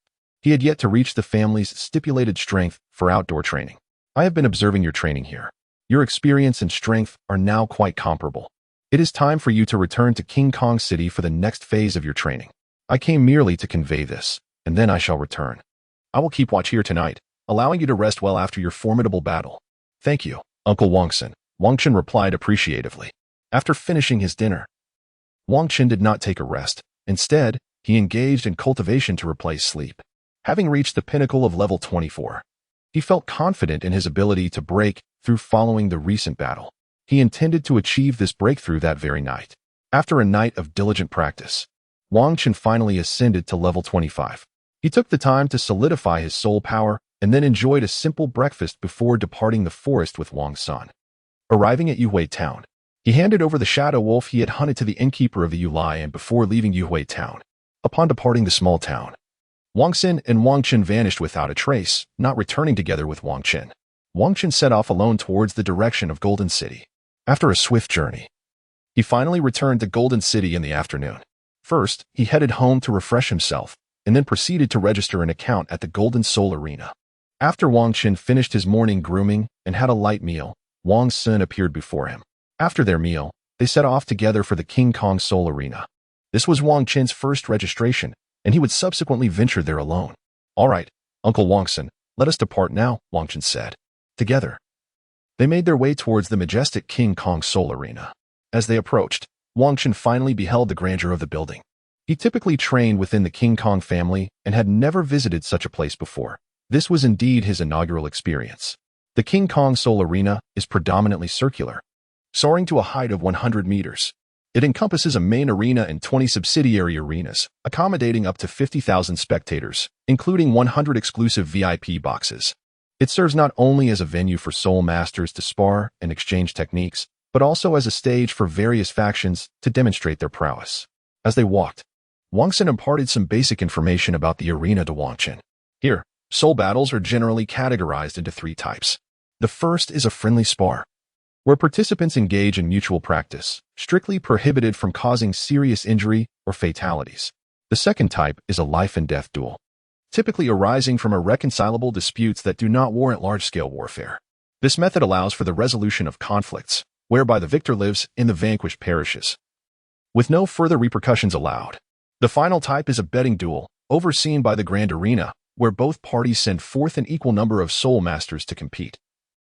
he had yet to reach the family's stipulated strength for outdoor training. "I have been observing your training here. Your experience and strength are now quite comparable. It is time for you to return to King Kong City for the next phase of your training. I came merely to convey this, and then I shall return. I will keep watch here tonight, allowing you to rest well after your formidable battle." "Thank you, Uncle Wang Qin," Wang Qin replied appreciatively. After finishing his dinner, Wang Qin did not take a rest. Instead, he engaged in cultivation to replace sleep. Having reached the pinnacle of level 24, he felt confident in his ability to break through following the recent battle. He intended to achieve this breakthrough that very night. After a night of diligent practice, Wang Qin finally ascended to level 25. He took the time to solidify his soul power and then enjoyed a simple breakfast before departing the forest with Wang's son. Arriving at Yuhui town, he handed over the shadow wolf he had hunted to the innkeeper of the Yu Lion before leaving Yuhui town. Upon departing the small town, Wang Xin and Wang Qin vanished without a trace, not returning together with Wang Qin. Wang Qin set off alone towards the direction of Golden City. After a swift journey, he finally returned to Golden City in the afternoon. First, he headed home to refresh himself, and then proceeded to register an account at the Golden Soul Arena. After Wang Qin finished his morning grooming and had a light meal, Wang Xin appeared before him. After their meal, they set off together for the King Kong Soul Arena. This was Wang Qin's first registration, and he would subsequently venture there alone. "All right, Uncle Wang Xin, let us depart now," Wang Qin said. Together, they made their way towards the majestic King Kong Soul Arena. As they approached, Wang Qin finally beheld the grandeur of the building. He typically trained within the King Kong family and had never visited such a place before. This was indeed his inaugural experience. The King Kong Soul Arena is predominantly circular, soaring to a height of 100 meters. It encompasses a main arena and 20 subsidiary arenas, accommodating up to 50,000 spectators, including 100 exclusive VIP boxes. It serves not only as a venue for soul masters to spar and exchange techniques, but also as a stage for various factions to demonstrate their prowess. As they walked, Wang Xin imparted some basic information about the arena to Wang Qin. Here, soul battles are generally categorized into 3 types. The first is a friendly spar, where participants engage in mutual practice, strictly prohibited from causing serious injury or fatalities. The second type is a life and death duel, typically arising from irreconcilable disputes that do not warrant large-scale warfare. This method allows for the resolution of conflicts, whereby the victor lives and the vanquished perishes, with no further repercussions allowed. The final type is a betting duel, overseen by the Grand Arena, where both parties send forth an equal number of soul masters to compete,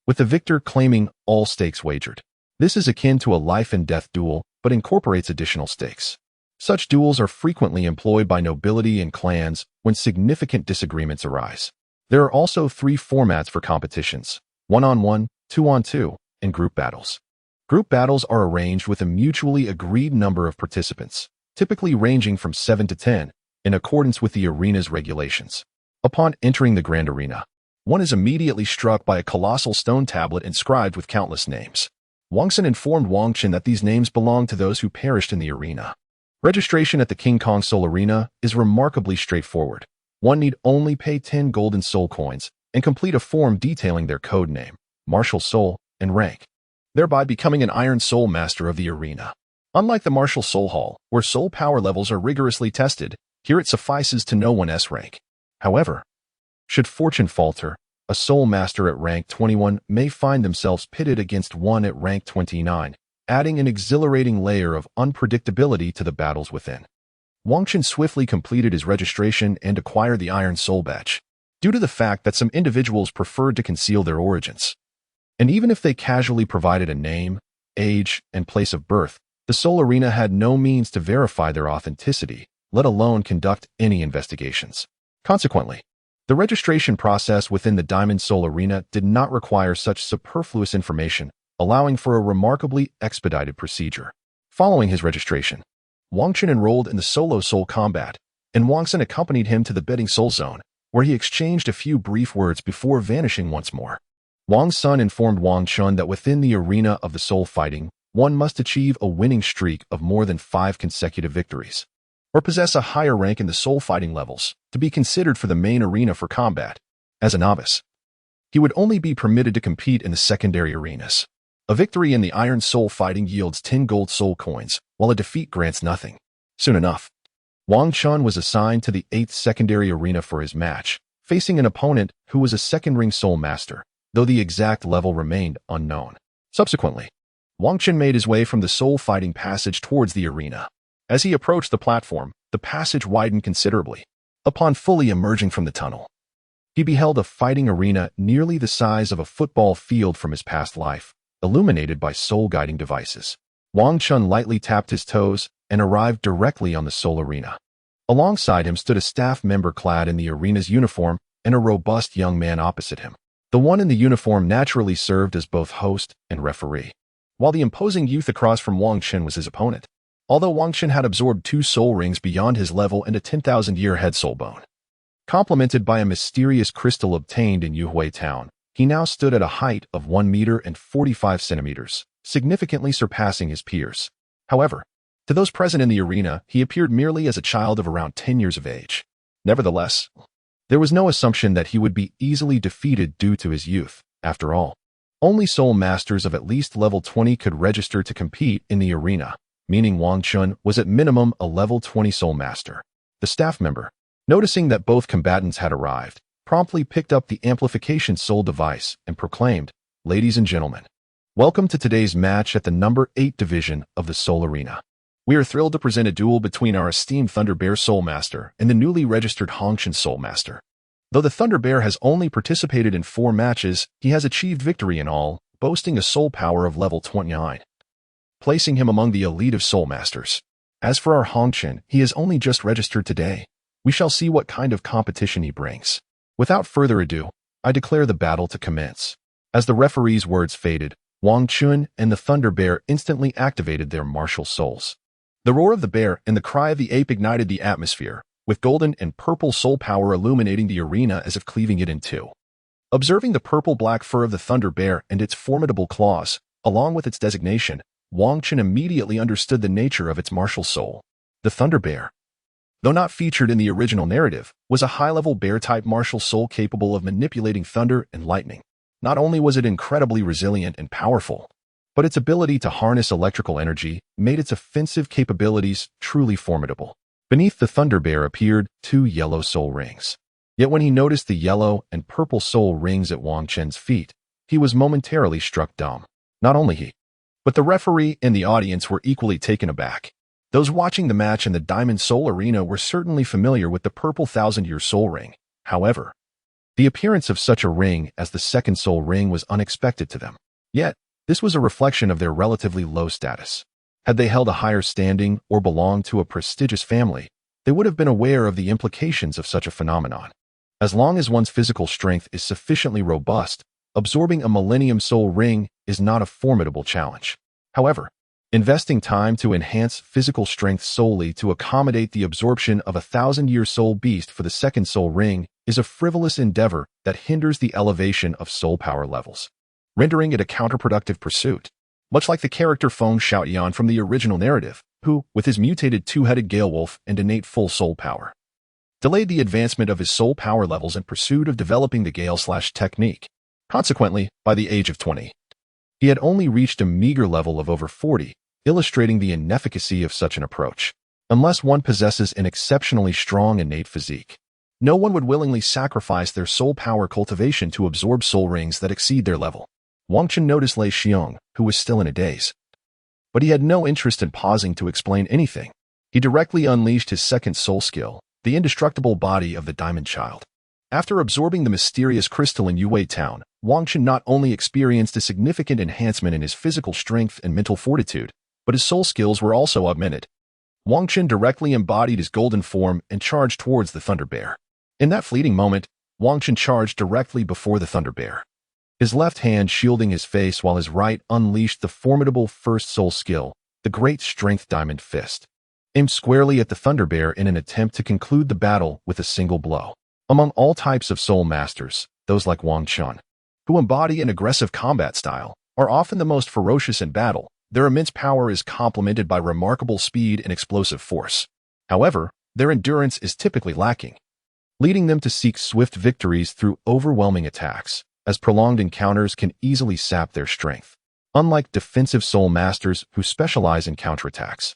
with the victor claiming all stakes wagered. This is akin to a life and death duel, but incorporates additional stakes. Such duels are frequently employed by nobility and clans when significant disagreements arise. There are also 3 formats for competitions: 1-on-1, 2-on-2, and group battles. Group battles are arranged with a mutually agreed number of participants, typically ranging from 7 to 10, in accordance with the arena's regulations. Upon entering the Grand Arena, one is immediately struck by a colossal stone tablet inscribed with countless names. Wang Xin informed Wang Qin that these names belong to those who perished in the arena. Registration at the King Kong Soul Arena is remarkably straightforward. One need only pay 10 golden soul coins and complete a form detailing their code name, martial soul, and rank, thereby becoming an Iron Soul Master of the arena. Unlike the Martial Soul Hall, where soul power levels are rigorously tested, here it suffices to know one's rank. However, should fortune falter, a soul master at rank 21 may find themselves pitted against one at rank 29, adding an exhilarating layer of unpredictability to the battles within. Wang Qin swiftly completed his registration and acquired the Iron Soul Badge, due to the fact that some individuals preferred to conceal their origins. And even if they casually provided a name, age, and place of birth, the Soul Arena had no means to verify their authenticity, let alone conduct any investigations. Consequently, the registration process within the Diamond Soul Arena did not require such superfluous information, allowing for a remarkably expedited procedure. Following his registration, Wang Qin enrolled in the Solo Soul Combat, and Wang Xin accompanied him to the Betting Soul Zone, where he exchanged a few brief words before vanishing once more. Wang's son informed Wang Chun that within the arena of the soul fighting, one must achieve a winning streak of more than 5 consecutive victories, or possess a higher rank in the soul fighting levels, to be considered for the main arena for combat. As a novice, he would only be permitted to compete in the secondary arenas. A victory in the Iron Soul fighting yields 10 gold soul coins, while a defeat grants nothing. Soon enough, Wang Chun was assigned to the 8th secondary arena for his match, facing an opponent who was a second-ring soul master, though the exact level remained unknown. Subsequently, Wang Qin made his way from the soul fighting passage towards the arena. As he approached the platform, the passage widened considerably. Upon fully emerging from the tunnel, he beheld a fighting arena nearly the size of a football field from his past life, illuminated by soul-guiding devices. Wang Chun lightly tapped his toes and arrived directly on the soul arena. Alongside him stood a staff member clad in the arena's uniform and a robust young man opposite him. The one in the uniform naturally served as both host and referee, while the imposing youth across from Wang Qin was his opponent. Although Wang Qin had absorbed 2 soul rings beyond his level and a 10,000-year head soul bone, complemented by a mysterious crystal obtained in Yuhui town, He now stood at a height of 1 meter and 45 centimeters, significantly surpassing his peers. However, to those present in the arena, he appeared merely as a child of around 10 years of age. Nevertheless, there was no assumption that he would be easily defeated due to his youth. After all, only soul masters of at least level 20 could register to compete in the arena, meaning Wang Chun was at minimum a level 20 soul master. The staff member, noticing that both combatants had arrived, promptly picked up the amplification soul device and proclaimed, "Ladies and gentlemen, welcome to today's match at the number 8 division of the Soul Arena. We are thrilled to present a duel between our esteemed Thunder Bear Soul Master and the newly registered Hongchen Soul Master. Though the Thunder Bear has only participated in 4 matches, he has achieved victory in all, boasting a soul power of level 29, placing him among the elite of Soul Masters. As for our Hongchen, he has only just registered today. We shall see what kind of competition he brings. Without further ado, I declare the battle to commence." As the referee's words faded, Wang Chun and the Thunder Bear instantly activated their martial souls. The roar of the bear and the cry of the ape ignited the atmosphere, with golden and purple soul power illuminating the arena as if cleaving it in two. Observing the purple-black fur of the Thunder Bear and its formidable claws, along with its designation, Wang Chun immediately understood the nature of its martial soul. The Thunder Bear, though not featured in the original narrative, was a high-level bear-type martial soul capable of manipulating thunder and lightning. Not only was it incredibly resilient and powerful, but its ability to harness electrical energy made its offensive capabilities truly formidable. Beneath the Thunder Bear appeared 2 yellow soul rings. Yet when he noticed the yellow and purple soul rings at Wang Chun's feet, he was momentarily struck dumb. Not only he, but the referee and the audience were equally taken aback. Those watching the match in the Diamond Soul Arena were certainly familiar with the purple 1,000-year soul ring. However, the appearance of such a ring as the second soul ring was unexpected to them. Yet, this was a reflection of their relatively low status. Had they held a higher standing or belonged to a prestigious family, they would have been aware of the implications of such a phenomenon. As long as one's physical strength is sufficiently robust, absorbing a Millennium Soul Ring is not a formidable challenge. However, investing time to enhance physical strength solely to accommodate the absorption of a 1,000-year soul beast for the second soul ring is a frivolous endeavor that hinders the elevation of soul power levels, rendering it a counterproductive pursuit. Much like the character Feng Xiaoyan from the original narrative, who, with his mutated 2-headed Gale Wolf and innate full soul power, delayed the advancement of his soul power levels in pursuit of developing the Gale/technique. Consequently, by the age of 20, he had only reached a meager level of over 40, illustrating the inefficacy of such an approach. Unless one possesses an exceptionally strong innate physique, no one would willingly sacrifice their soul power cultivation to absorb soul rings that exceed their level. Wang Chun noticed Lei Xiong, who was still in a daze. But he had no interest in pausing to explain anything. He directly unleashed his second soul skill, the indestructible body of the Diamond Child. After absorbing the mysterious crystal in Yue Town, Wang Chun not only experienced a significant enhancement in his physical strength and mental fortitude, but his soul skills were also augmented. Wang Chun directly embodied his golden form and charged towards the Thunder Bear. In that fleeting moment, Wang Chun charged directly before the Thunder Bear, his left hand shielding his face while his right unleashed the formidable first soul skill, the Great Strength Diamond Fist, aimed squarely at the Thunder Bear in an attempt to conclude the battle with a single blow. Among all types of soul masters, those like Wang Chun, who embody an aggressive combat style, are often the most ferocious in battle. Their immense power is complemented by remarkable speed and explosive force. However, their endurance is typically lacking, leading them to seek swift victories through overwhelming attacks, as prolonged encounters can easily sap their strength. Unlike defensive soul masters who specialize in counterattacks,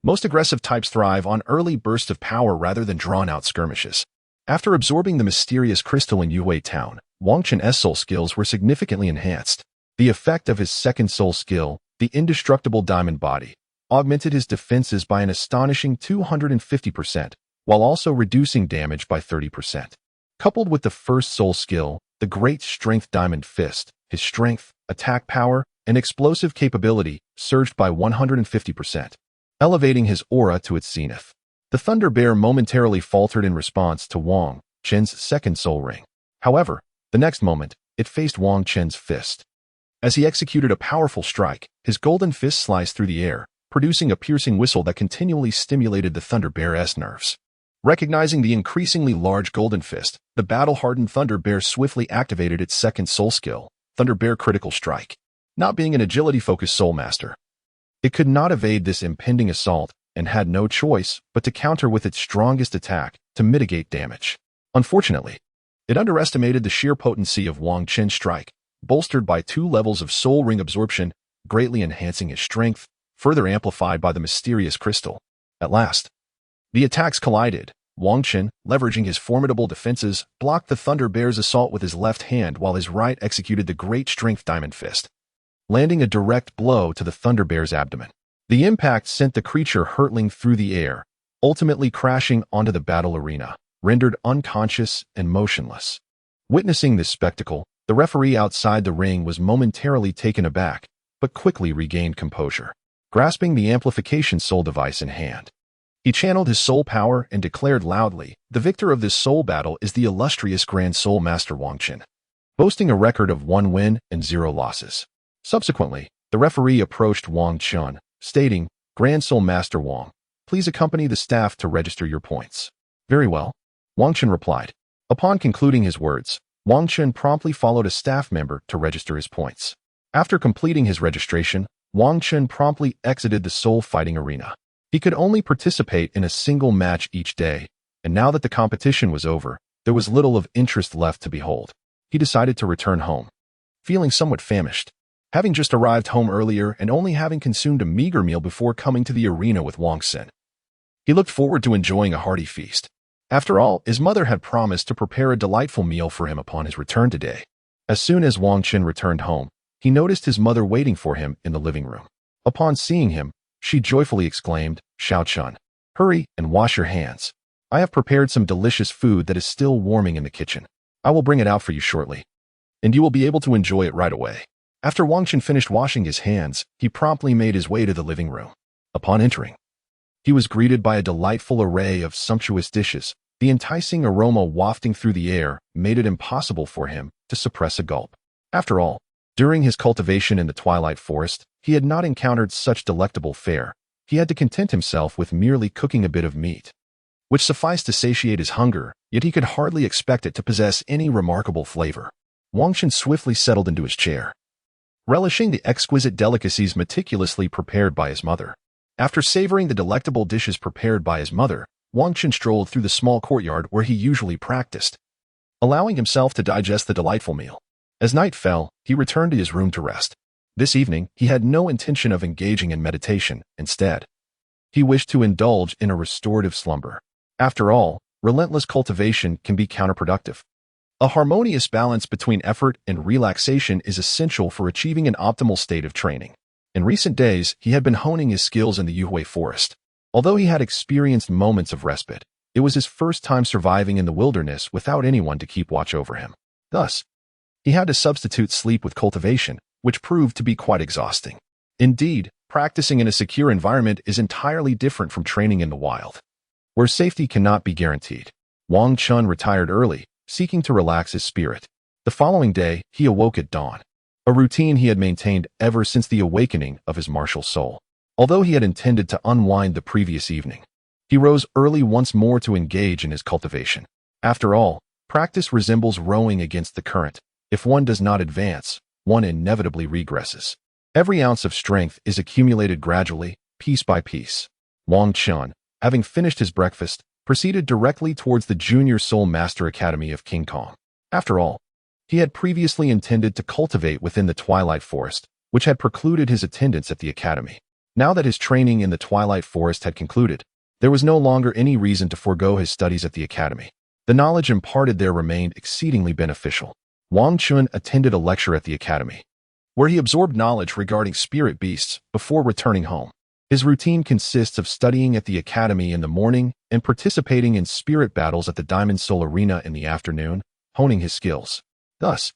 most aggressive types thrive on early bursts of power rather than drawn-out skirmishes. After absorbing the mysterious crystal in Yue Town, Wang Chun's soul skills were significantly enhanced. The effect of his second soul skill, the indestructible diamond body, augmented his defenses by an astonishing 250%, while also reducing damage by 30%. Coupled with the first soul skill, the Great Strength Diamond Fist, his strength, attack power, and explosive capability surged by 150%, elevating his aura to its zenith. The Thunder Bear momentarily faltered in response to Wang Chun's second soul ring. However, the next moment, it faced Wang Chun's fist. As he executed a powerful strike, his golden fist sliced through the air, producing a piercing whistle that continually stimulated the Thunder Bear's nerves. Recognizing the increasingly large golden fist, the battle-hardened Thunder Bear swiftly activated its second soul skill, Thunder Bear Critical Strike. Not being an agility-focused soul master, it could not evade this impending assault and had no choice but to counter with its strongest attack to mitigate damage. Unfortunately, it underestimated the sheer potency of Wang Qin's strike, bolstered by 2 levels of soul ring absorption, greatly enhancing his strength, further amplified by the mysterious crystal. At last, the attacks collided. Wang Qin, leveraging his formidable defenses, blocked the Thunder Bear's assault with his left hand while his right executed the Great Strength Diamond Fist, landing a direct blow to the Thunder Bear's abdomen. The impact sent the creature hurtling through the air, ultimately crashing onto the battle arena, rendered unconscious and motionless. Witnessing this spectacle, the referee outside the ring was momentarily taken aback, but quickly regained composure. Grasping the amplification soul device in hand, he channeled his soul power and declared loudly, "The victor of this soul battle is the illustrious Grand Soul Master Wang Qin," boasting a record of 1 win and 0 losses. Subsequently, the referee approached Wang Qin, stating, "Grand Soul Master Wang, please accompany the staff to register your points." "Very well," Wang Qin replied. Upon concluding his words, Wang Qin promptly followed a staff member to register his points. After completing his registration, Wang Qin promptly exited the soul fighting arena. He could only participate in a single match each day, and now that the competition was over, there was little of interest left to behold. He decided to return home, feeling somewhat famished, having just arrived home earlier and only having consumed a meager meal before coming to the arena with Wang Qin. He looked forward to enjoying a hearty feast. After all, his mother had promised to prepare a delightful meal for him upon his return today. As soon as Wang Qin returned home, he noticed his mother waiting for him in the living room. Upon seeing him, she joyfully exclaimed, "Xiao Chun, hurry and wash your hands. I have prepared some delicious food that is still warming in the kitchen. I will bring it out for you shortly, and you will be able to enjoy it right away." After Wang Qin finished washing his hands, he promptly made his way to the living room. Upon entering, he was greeted by a delightful array of sumptuous dishes. The enticing aroma wafting through the air made it impossible for him to suppress a gulp. After all, during his cultivation in the Twilight Forest, he had not encountered such delectable fare. He had to content himself with merely cooking a bit of meat, which sufficed to satiate his hunger, yet he could hardly expect it to possess any remarkable flavor. Wang Qin swiftly settled into his chair, relishing the exquisite delicacies meticulously prepared by his mother. After savoring the delectable dishes prepared by his mother, Wang Qin strolled through the small courtyard where he usually practiced, allowing himself to digest the delightful meal. As night fell, he returned to his room to rest. This evening, he had no intention of engaging in meditation. Instead, he wished to indulge in a restorative slumber. After all, relentless cultivation can be counterproductive. A harmonious balance between effort and relaxation is essential for achieving an optimal state of training. In recent days, he had been honing his skills in the Yuhui Forest. Although he had experienced moments of respite, it was his first time surviving in the wilderness without anyone to keep watch over him. Thus, he had to substitute sleep with cultivation, which proved to be quite exhausting. Indeed, practicing in a secure environment is entirely different from training in the wild, where safety cannot be guaranteed. Wang Qin retired early, seeking to relax his spirit. The following day, he awoke at dawn, a routine he had maintained ever since the awakening of his martial soul. Although he had intended to unwind the previous evening, he rose early once more to engage in his cultivation. After all, practice resembles rowing against the current. If one does not advance, one inevitably regresses. Every ounce of strength is accumulated gradually, piece by piece. Wang Qin, having finished his breakfast, proceeded directly towards the Junior Soul Master Academy of King Kong. After all, he had previously intended to cultivate within the Twilight Forest, which had precluded his attendance at the academy. Now that his training in the Twilight Forest had concluded, there was no longer any reason to forego his studies at the academy. The knowledge imparted there remained exceedingly beneficial. Wang Qin attended a lecture at the academy, where he absorbed knowledge regarding spirit beasts before returning home. His routine consists of studying at the academy in the morning and participating in spirit battles at the Diamond Soul Arena in the afternoon, honing his skills. Thus,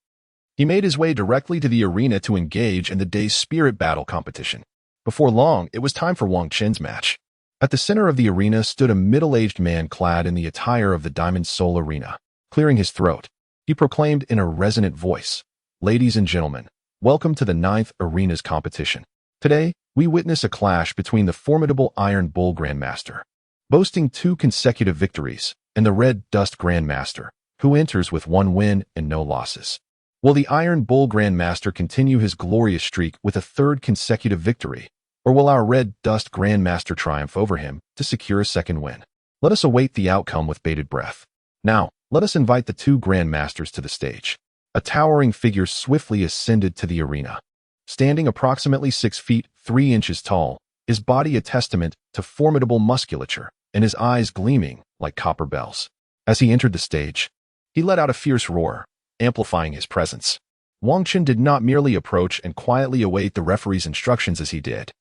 he made his way directly to the arena to engage in the day's spirit battle competition. Before long, it was time for Wang Qin's match. At the center of the arena stood a middle-aged man clad in the attire of the Diamond Soul Arena. Clearing his throat, he proclaimed in a resonant voice, "Ladies and gentlemen, welcome to the 9th Arena's competition. Today, we witness a clash between the formidable Iron Bull Grandmaster, boasting 2 consecutive victories, and the Red Dust Grandmaster, who enters with 1 win and no losses. Will the Iron Bull Grandmaster continue his glorious streak with a 3rd consecutive victory, or will our Red Dust Grandmaster triumph over him to secure a 2nd win? Let us await the outcome with bated breath. Now, let us invite the 2 Grandmasters to the stage. A towering figure swiftly ascended to the arena. Standing approximately 6 feet 3 inches tall, his body a testament to formidable musculature, and his eyes gleaming like copper bells. As he entered the stage, he let out a fierce roar, amplifying his presence. Wang Chun did not merely approach and quietly await the referee's instructions as he did.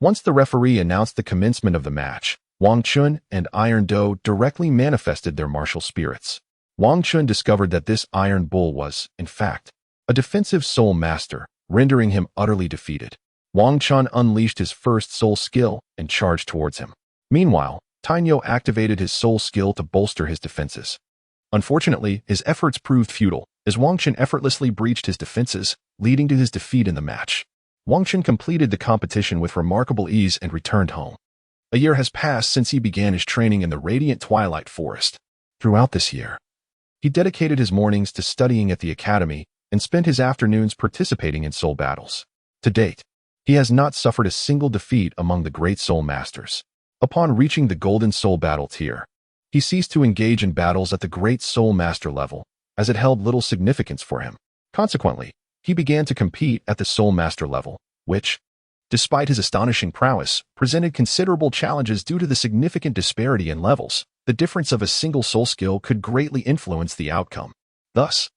Once the referee announced the commencement of the match, Wang Chun and Iron Do directly manifested their martial spirits. Wang Chun discovered that this Iron Bull was, in fact, a defensive soul master, rendering him utterly defeated. Wang Chun unleashed his first soul skill and charged towards him. Meanwhile, Tainyo activated his soul skill to bolster his defenses. Unfortunately, his efforts proved futile, as Wang Chun effortlessly breached his defenses, leading to his defeat in the match. Wang Chun completed the competition with remarkable ease and returned home. A year has passed since he began his training in the Radiant Twilight Forest. Throughout this year, he dedicated his mornings to studying at the academy and spent his afternoons participating in soul battles. To date, he has not suffered a single defeat among the great soul masters. Upon reaching the Golden Soul Battle tier, he ceased to engage in battles at the Great Soul Master level, as it held little significance for him. Consequently, he began to compete at the Soul Master level, which, despite his astonishing prowess, presented considerable challenges due to the significant disparity in levels. The difference of a single soul skill could greatly influence the outcome. Thus,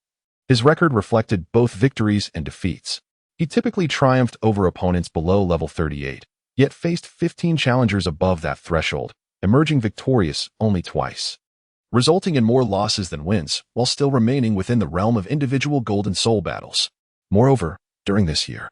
his record reflected both victories and defeats. He typically triumphed over opponents below level 38, yet faced 15 challengers above that threshold, emerging victorious only twice, resulting in more losses than wins, while still remaining within the realm of individual Golden Soul battles. Moreover, during this year,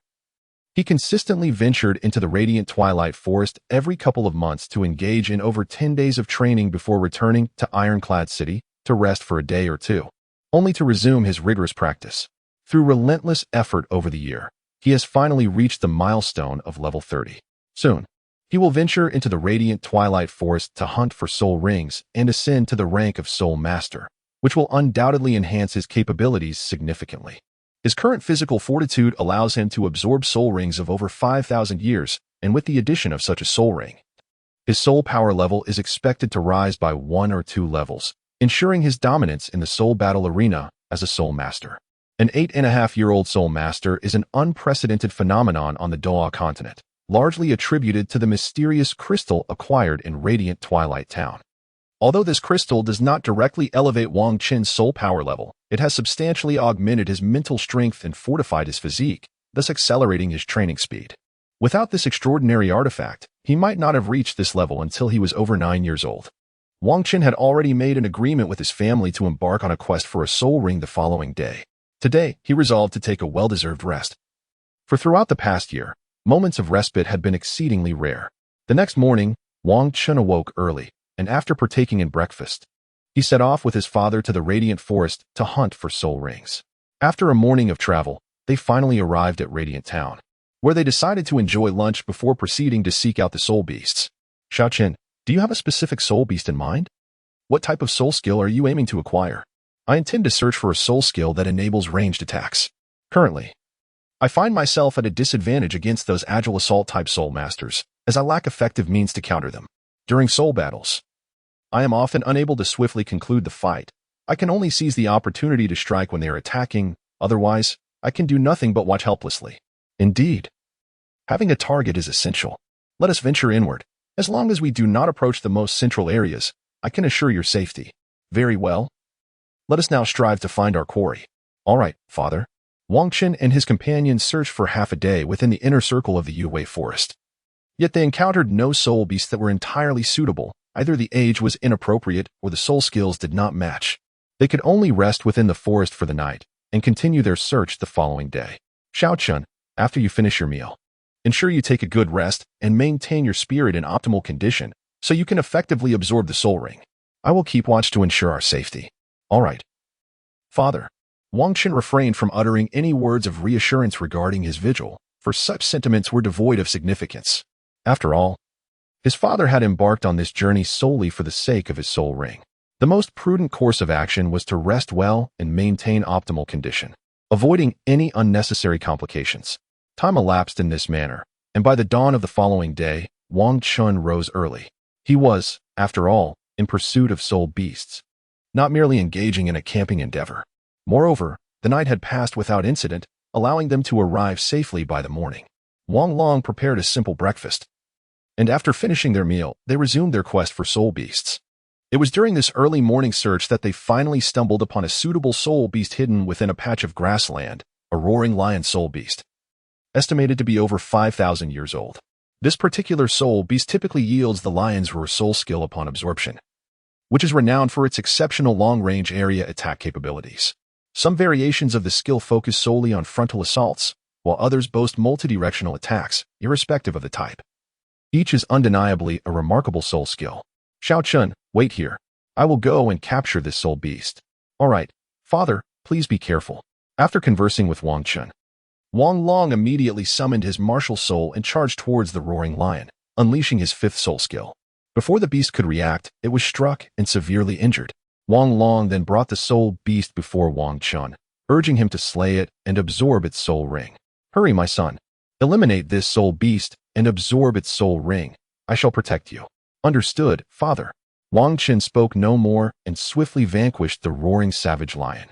he consistently ventured into the Radiant Twilight Forest every couple of months to engage in over 10 days of training before returning to Ironclad City to rest for a day or two, only to resume his rigorous practice. Through relentless effort over the year, he has finally reached the milestone of level 30. Soon, he will venture into the Radiant Twilight Forest to hunt for soul rings and ascend to the rank of Soul Master, which will undoubtedly enhance his capabilities significantly. His current physical fortitude allows him to absorb soul rings of over 5,000 years, and with the addition of such a soul ring, his soul power level is expected to rise by 1 or 2 levels, ensuring his dominance in the soul battle arena as a soul master. An 8.5-year-old soul master is an unprecedented phenomenon on the Douluo Continent, largely attributed to the mysterious crystal acquired in Radiant Twilight Town. Although this crystal does not directly elevate Wang Chun's soul power level, it has substantially augmented his mental strength and fortified his physique, thus accelerating his training speed. Without this extraordinary artifact, he might not have reached this level until he was over 9 years old. Wang Chun had already made an agreement with his family to embark on a quest for a soul ring the following day. Today, he resolved to take a well-deserved rest. For throughout the past year, moments of respite had been exceedingly rare. The next morning, Wang Chun awoke early, and after partaking in breakfast, he set off with his father to the Radiant Forest to hunt for soul rings. After a morning of travel, they finally arrived at Radiant Town, where they decided to enjoy lunch before proceeding to seek out the soul beasts. Xiaoqin, do you have a specific soul beast in mind? What type of soul skill are you aiming to acquire? I intend to search for a soul skill that enables ranged attacks. Currently, I find myself at a disadvantage against those agile assault-type soul masters, as I lack effective means to counter them. During soul battles, I am often unable to swiftly conclude the fight. I can only seize the opportunity to strike when they are attacking, otherwise, I can do nothing but watch helplessly. Indeed, having a target is essential. Let us venture inward. As long as we do not approach the most central areas, I can assure your safety. Very well. Let us now strive to find our quarry. All right, father. Wang Chun and his companions searched for half a day within the inner circle of the Yuwei forest. Yet they encountered no soul beasts that were entirely suitable. Either the age was inappropriate or the soul skills did not match. They could only rest within the forest for the night and continue their search the following day. Xiaoqin, after you finish your meal, ensure you take a good rest and maintain your spirit in optimal condition so you can effectively absorb the soul ring. I will keep watch to ensure our safety. All right. Father. Wang Chun refrained from uttering any words of reassurance regarding his vigil, for such sentiments were devoid of significance. After all, His father had embarked on this journey solely for the sake of his soul ring. The most prudent course of action was to rest well and maintain optimal condition, avoiding any unnecessary complications. Time elapsed in this manner, and by the dawn of the following day, Wang Chun rose early. He was, after all, in pursuit of soul beasts, not merely engaging in a camping endeavor. Moreover, the night had passed without incident, allowing them to arrive safely by the morning. Wang Long prepared a simple breakfast, and after finishing their meal, they resumed their quest for soul beasts. It was during this early morning search that they finally stumbled upon a suitable soul beast hidden within a patch of grassland, a roaring lion soul beast, estimated to be over 5,000 years old. This particular soul beast typically yields the lion's roar soul skill upon absorption, which is renowned for its exceptional long-range area attack capabilities. Some variations of the skill focus solely on frontal assaults, while others boast multidirectional attacks, irrespective of the type. Each is undeniably a remarkable soul skill. Xiao Chun, wait here. I will go and capture this soul beast. All right, father, please be careful. After conversing with Wang Chun, Wang Long immediately summoned his martial soul and charged towards the roaring lion, unleashing his fifth soul skill. Before the beast could react, it was struck and severely injured. Wang Long then brought the soul beast before Wang Chun, urging him to slay it and absorb its soul ring. Hurry, my son. Eliminate this soul beast and absorb its soul ring. I shall protect you. Understood, father. Wang Chun spoke no more and swiftly vanquished the roaring savage lion.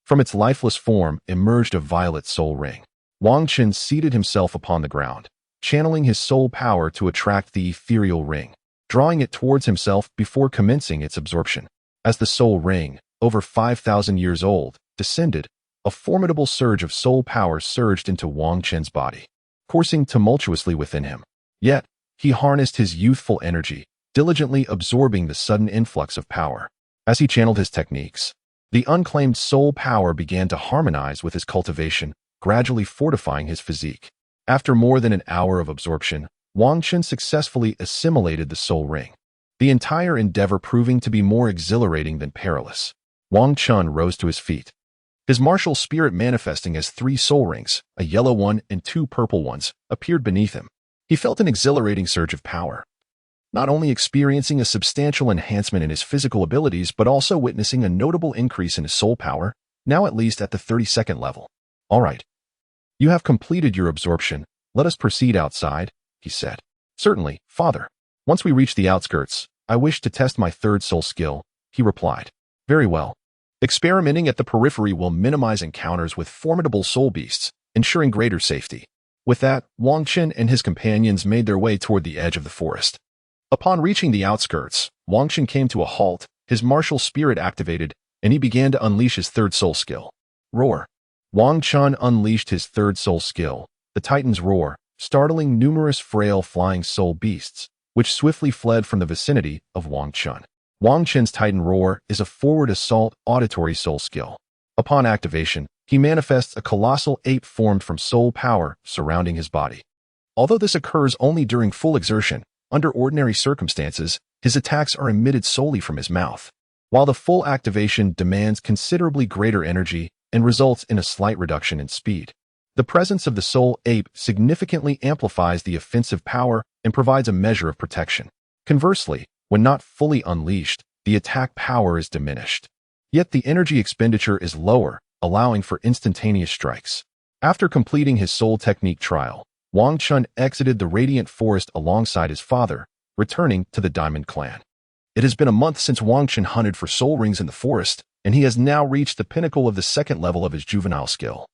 From its lifeless form emerged a violet soul ring. Wang Chun seated himself upon the ground, channeling his soul power to attract the ethereal ring, drawing it towards himself before commencing its absorption. As the soul ring, over 5,000 years old, descended, a formidable surge of soul power surged into Wang Chun's body, coursing tumultuously within him. Yet, he harnessed his youthful energy, diligently absorbing the sudden influx of power. As he channeled his techniques, the unclaimed soul power began to harmonize with his cultivation, gradually fortifying his physique. After more than an hour of absorption, Wang Chun successfully assimilated the soul ring, the entire endeavor proving to be more exhilarating than perilous. Wang Chun rose to his feet, his martial spirit manifesting as 3 soul rings, a yellow one and 2 purple ones, appeared beneath him. He felt an exhilarating surge of power, not only experiencing a substantial enhancement in his physical abilities but also witnessing a notable increase in his soul power, now at least at the 32nd level. All right. You have completed your absorption. Let us proceed outside, he said. Certainly, father. Once we reach the outskirts, I wish to test my 3rd soul skill, he replied. Very well. Experimenting at the periphery will minimize encounters with formidable soul beasts, ensuring greater safety. With that, Wang Chun and his companions made their way toward the edge of the forest. Upon reaching the outskirts, Wang Chun came to a halt, his martial spirit activated, and he began to unleash his 3rd soul skill. Roar. Wang Chun unleashed his 3rd soul skill, the Titan's Roar, startling numerous frail flying soul beasts, which swiftly fled from the vicinity of Wang Chun. Wang Chun's Titan Roar is a forward assault auditory soul skill. Upon activation, he manifests a colossal ape formed from soul power surrounding his body. Although this occurs only during full exertion, under ordinary circumstances, his attacks are emitted solely from his mouth. While the full activation demands considerably greater energy and results in a slight reduction in speed, the presence of the soul ape significantly amplifies the offensive power and provides a measure of protection. Conversely, when not fully unleashed, the attack power is diminished. Yet the energy expenditure is lower, allowing for instantaneous strikes. After completing his soul technique trial, Wang Chun exited the radiant forest alongside his father, returning to the Diamond Clan. It has been a month since Wang Chun hunted for soul rings in the forest, and he has now reached the pinnacle of the 2nd level of his juvenile skill,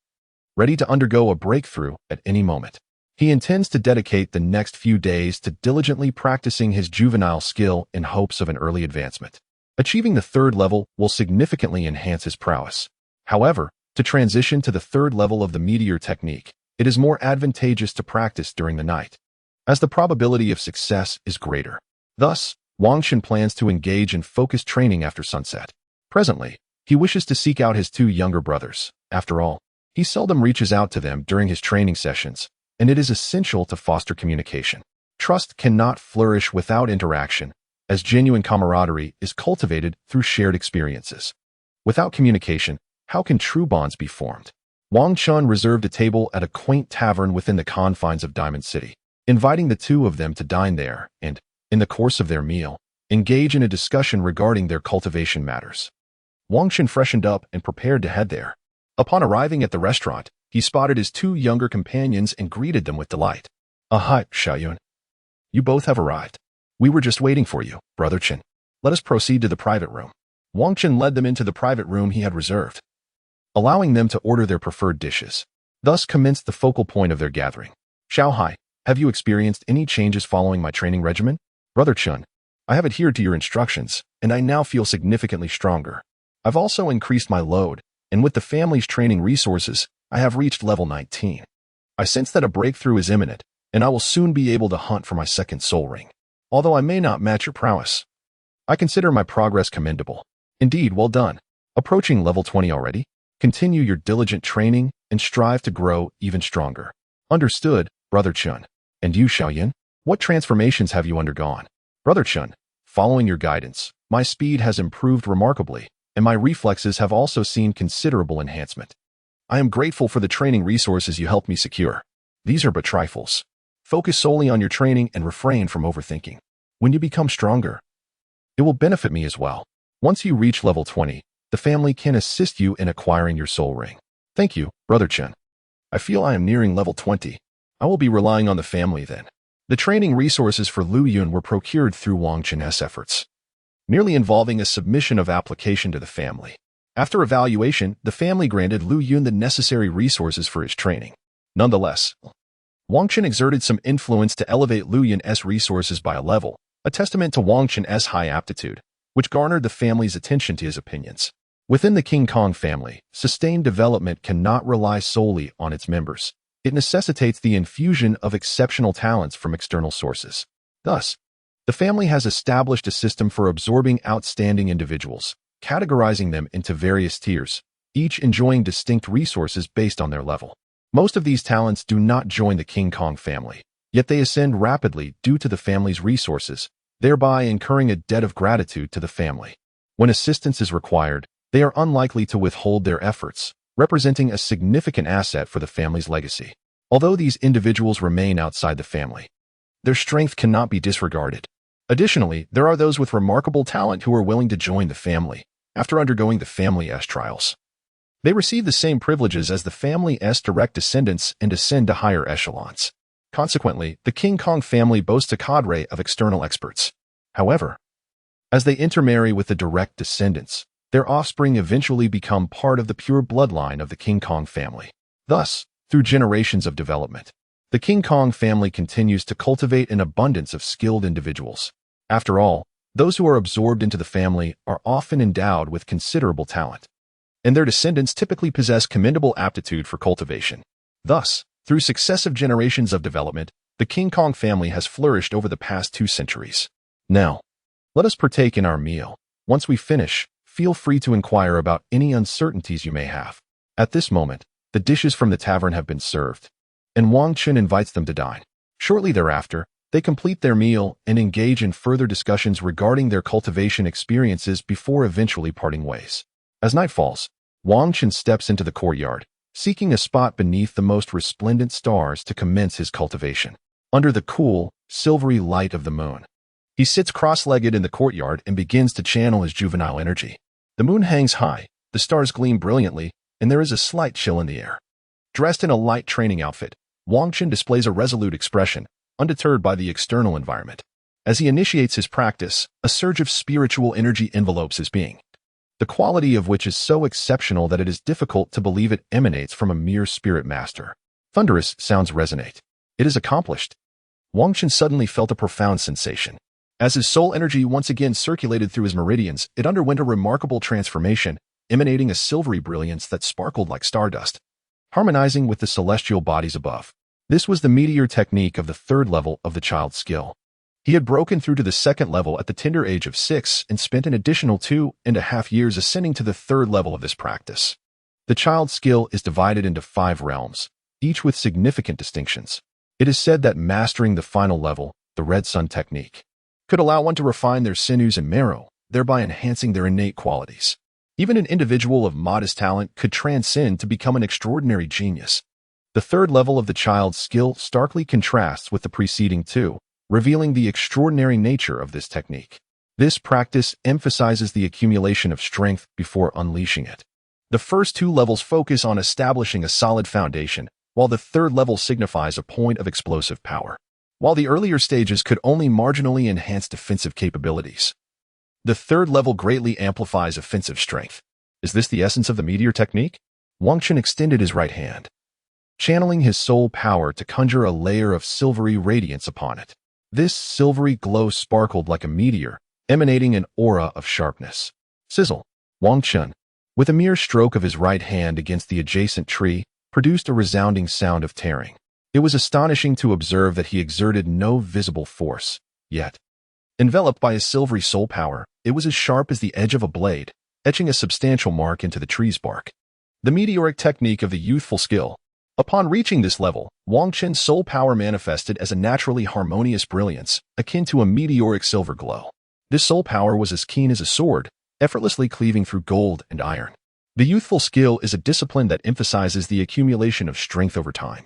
ready to undergo a breakthrough at any moment. He intends to dedicate the next few days to diligently practicing his juvenile skill in hopes of an early advancement. Achieving the 3rd level will significantly enhance his prowess. However, to transition to the 3rd level of the meteor technique, it is more advantageous to practice during the night, as the probability of success is greater. Thus, Wang Chun plans to engage in focused training after sunset. Presently, he wishes to seek out his 2 younger brothers. After all, he seldom reaches out to them during his training sessions, and it is essential to foster communication. Trust cannot flourish without interaction, as genuine camaraderie is cultivated through shared experiences. Without communication, how can true bonds be formed? Wang Chun reserved a table at a quaint tavern within the confines of Diamond City, inviting the 2 of them to dine there and, In the course of their meal, engage in a discussion regarding their cultivation matters. Wang Qin freshened up and prepared to head there. Upon arriving at the restaurant, he spotted his two younger companions and greeted them with delight. Hi, Xiaoyun. You both have arrived. We were just waiting for you, Brother Qin. Let us proceed to the private room. Wang Qin led them into the private room he had reserved, allowing them to order their preferred dishes. Thus commenced the focal point of their gathering. Xiaohai, have you experienced any changes following my training regimen? Brother Qin, I have adhered to your instructions, and I now feel significantly stronger. I've also increased my load, and with the family's training resources, I have reached level 19. I sense that a breakthrough is imminent, and I will soon be able to hunt for my second soul ring. Although I may not match your prowess, I consider my progress commendable. Indeed, well done. Approaching level 20 already? Continue your diligent training and strive to grow even stronger. Understood, Brother Qin. And you, Xiaoyan? What transformations have you undergone? Brother Qin, following your guidance, my speed has improved remarkably, and my reflexes have also seen considerable enhancement. I am grateful for the training resources you helped me secure. These are but trifles. Focus solely on your training and refrain from overthinking. When you become stronger, it will benefit me as well. Once you reach level 20, the family can assist you in acquiring your soul ring. Thank you, Brother Qin. I feel I am nearing level 20. I will be relying on the family then. The training resources for Lu Yun were procured through Wang Qin's efforts, merely involving a submission of application to the family. After evaluation, the family granted Lu Yun the necessary resources for his training. Nonetheless, Wang Qin exerted some influence to elevate Lu Yun's resources by a level, a testament to Wang Qin's high aptitude, which garnered the family's attention to his opinions. Within the King Kong family, sustained development cannot rely solely on its members. It necessitates the infusion of exceptional talents from external sources. Thus, the family has established a system for absorbing outstanding individuals, categorizing them into various tiers, each enjoying distinct resources based on their level. Most of these talents do not join the King Kong family, yet they ascend rapidly due to the family's resources, thereby incurring a debt of gratitude to the family. When assistance is required, they are unlikely to withhold their efforts, representing a significant asset for the family's legacy. Although these individuals remain outside the family, their strength cannot be disregarded. Additionally, there are those with remarkable talent who are willing to join the family after undergoing the family's trials. They receive the same privileges as the family's direct descendants and ascend to higher echelons. Consequently, the King Kong family boasts a cadre of external experts. However, as they intermarry with the direct descendants, their offspring eventually become part of the pure bloodline of the King Kong family. Thus, through generations of development, the King Kong family continues to cultivate an abundance of skilled individuals. After all, those who are absorbed into the family are often endowed with considerable talent, and their descendants typically possess commendable aptitude for cultivation. Thus, through successive generations of development, the King Kong family has flourished over the past 2 centuries. Now, let us partake in our meal. Once we finish, feel free to inquire about any uncertainties you may have. At this moment, the dishes from the tavern have been served, and Wang Qin invites them to dine. Shortly thereafter, they complete their meal and engage in further discussions regarding their cultivation experiences before eventually parting ways. As night falls, Wang Qin steps into the courtyard, seeking a spot beneath the most resplendent stars to commence his cultivation. Under the cool, silvery light of the moon, he sits cross-legged in the courtyard and begins to channel his juvenile energy. The moon hangs high, the stars gleam brilliantly, and there is a slight chill in the air. Dressed in a light training outfit, Wang Qin displays a resolute expression, undeterred by the external environment. As he initiates his practice, a surge of spiritual energy envelopes his being, the quality of which is so exceptional that it is difficult to believe it emanates from a mere spirit master. Thunderous sounds resonate. It is accomplished. Wang Qin suddenly felt a profound sensation. As his soul energy once again circulated through his meridians, it underwent a remarkable transformation, emanating a silvery brilliance that sparkled like stardust, harmonizing with the celestial bodies above. This was the meteor technique of the 3rd level of the child's skill. He had broken through to the 2nd level at the tender age of 6 and spent an additional 2.5 years ascending to the 3rd level of this practice. The child's skill is divided into 5 realms, each with significant distinctions. It is said that mastering the final level, the Red Sun technique, could allow one to refine their sinews and marrow, thereby enhancing their innate qualities. Even an individual of modest talent could transcend to become an extraordinary genius. The 3rd level of the child's skill starkly contrasts with the preceding 2, revealing the extraordinary nature of this technique. This practice emphasizes the accumulation of strength before unleashing it. The first two levels focus on establishing a solid foundation, while the third level signifies a point of explosive power. While the earlier stages could only marginally enhance defensive capabilities, the third level greatly amplifies offensive strength. Is this the essence of the meteor technique? Wang Chun extended his right hand, channeling his soul power to conjure a layer of silvery radiance upon it. This silvery glow sparkled like a meteor, emanating an aura of sharpness. Sizzle! Wang Chun, with a mere stroke of his right hand against the adjacent tree, produced a resounding sound of tearing. It was astonishing to observe that he exerted no visible force, yet, enveloped by his silvery soul power, it was as sharp as the edge of a blade, etching a substantial mark into the tree's bark. The meteoric technique of the youthful skill. Upon reaching this level, Wang Chun's soul power manifested as a naturally harmonious brilliance, akin to a meteoric silver glow. This soul power was as keen as a sword, effortlessly cleaving through gold and iron. The youthful skill is a discipline that emphasizes the accumulation of strength over time.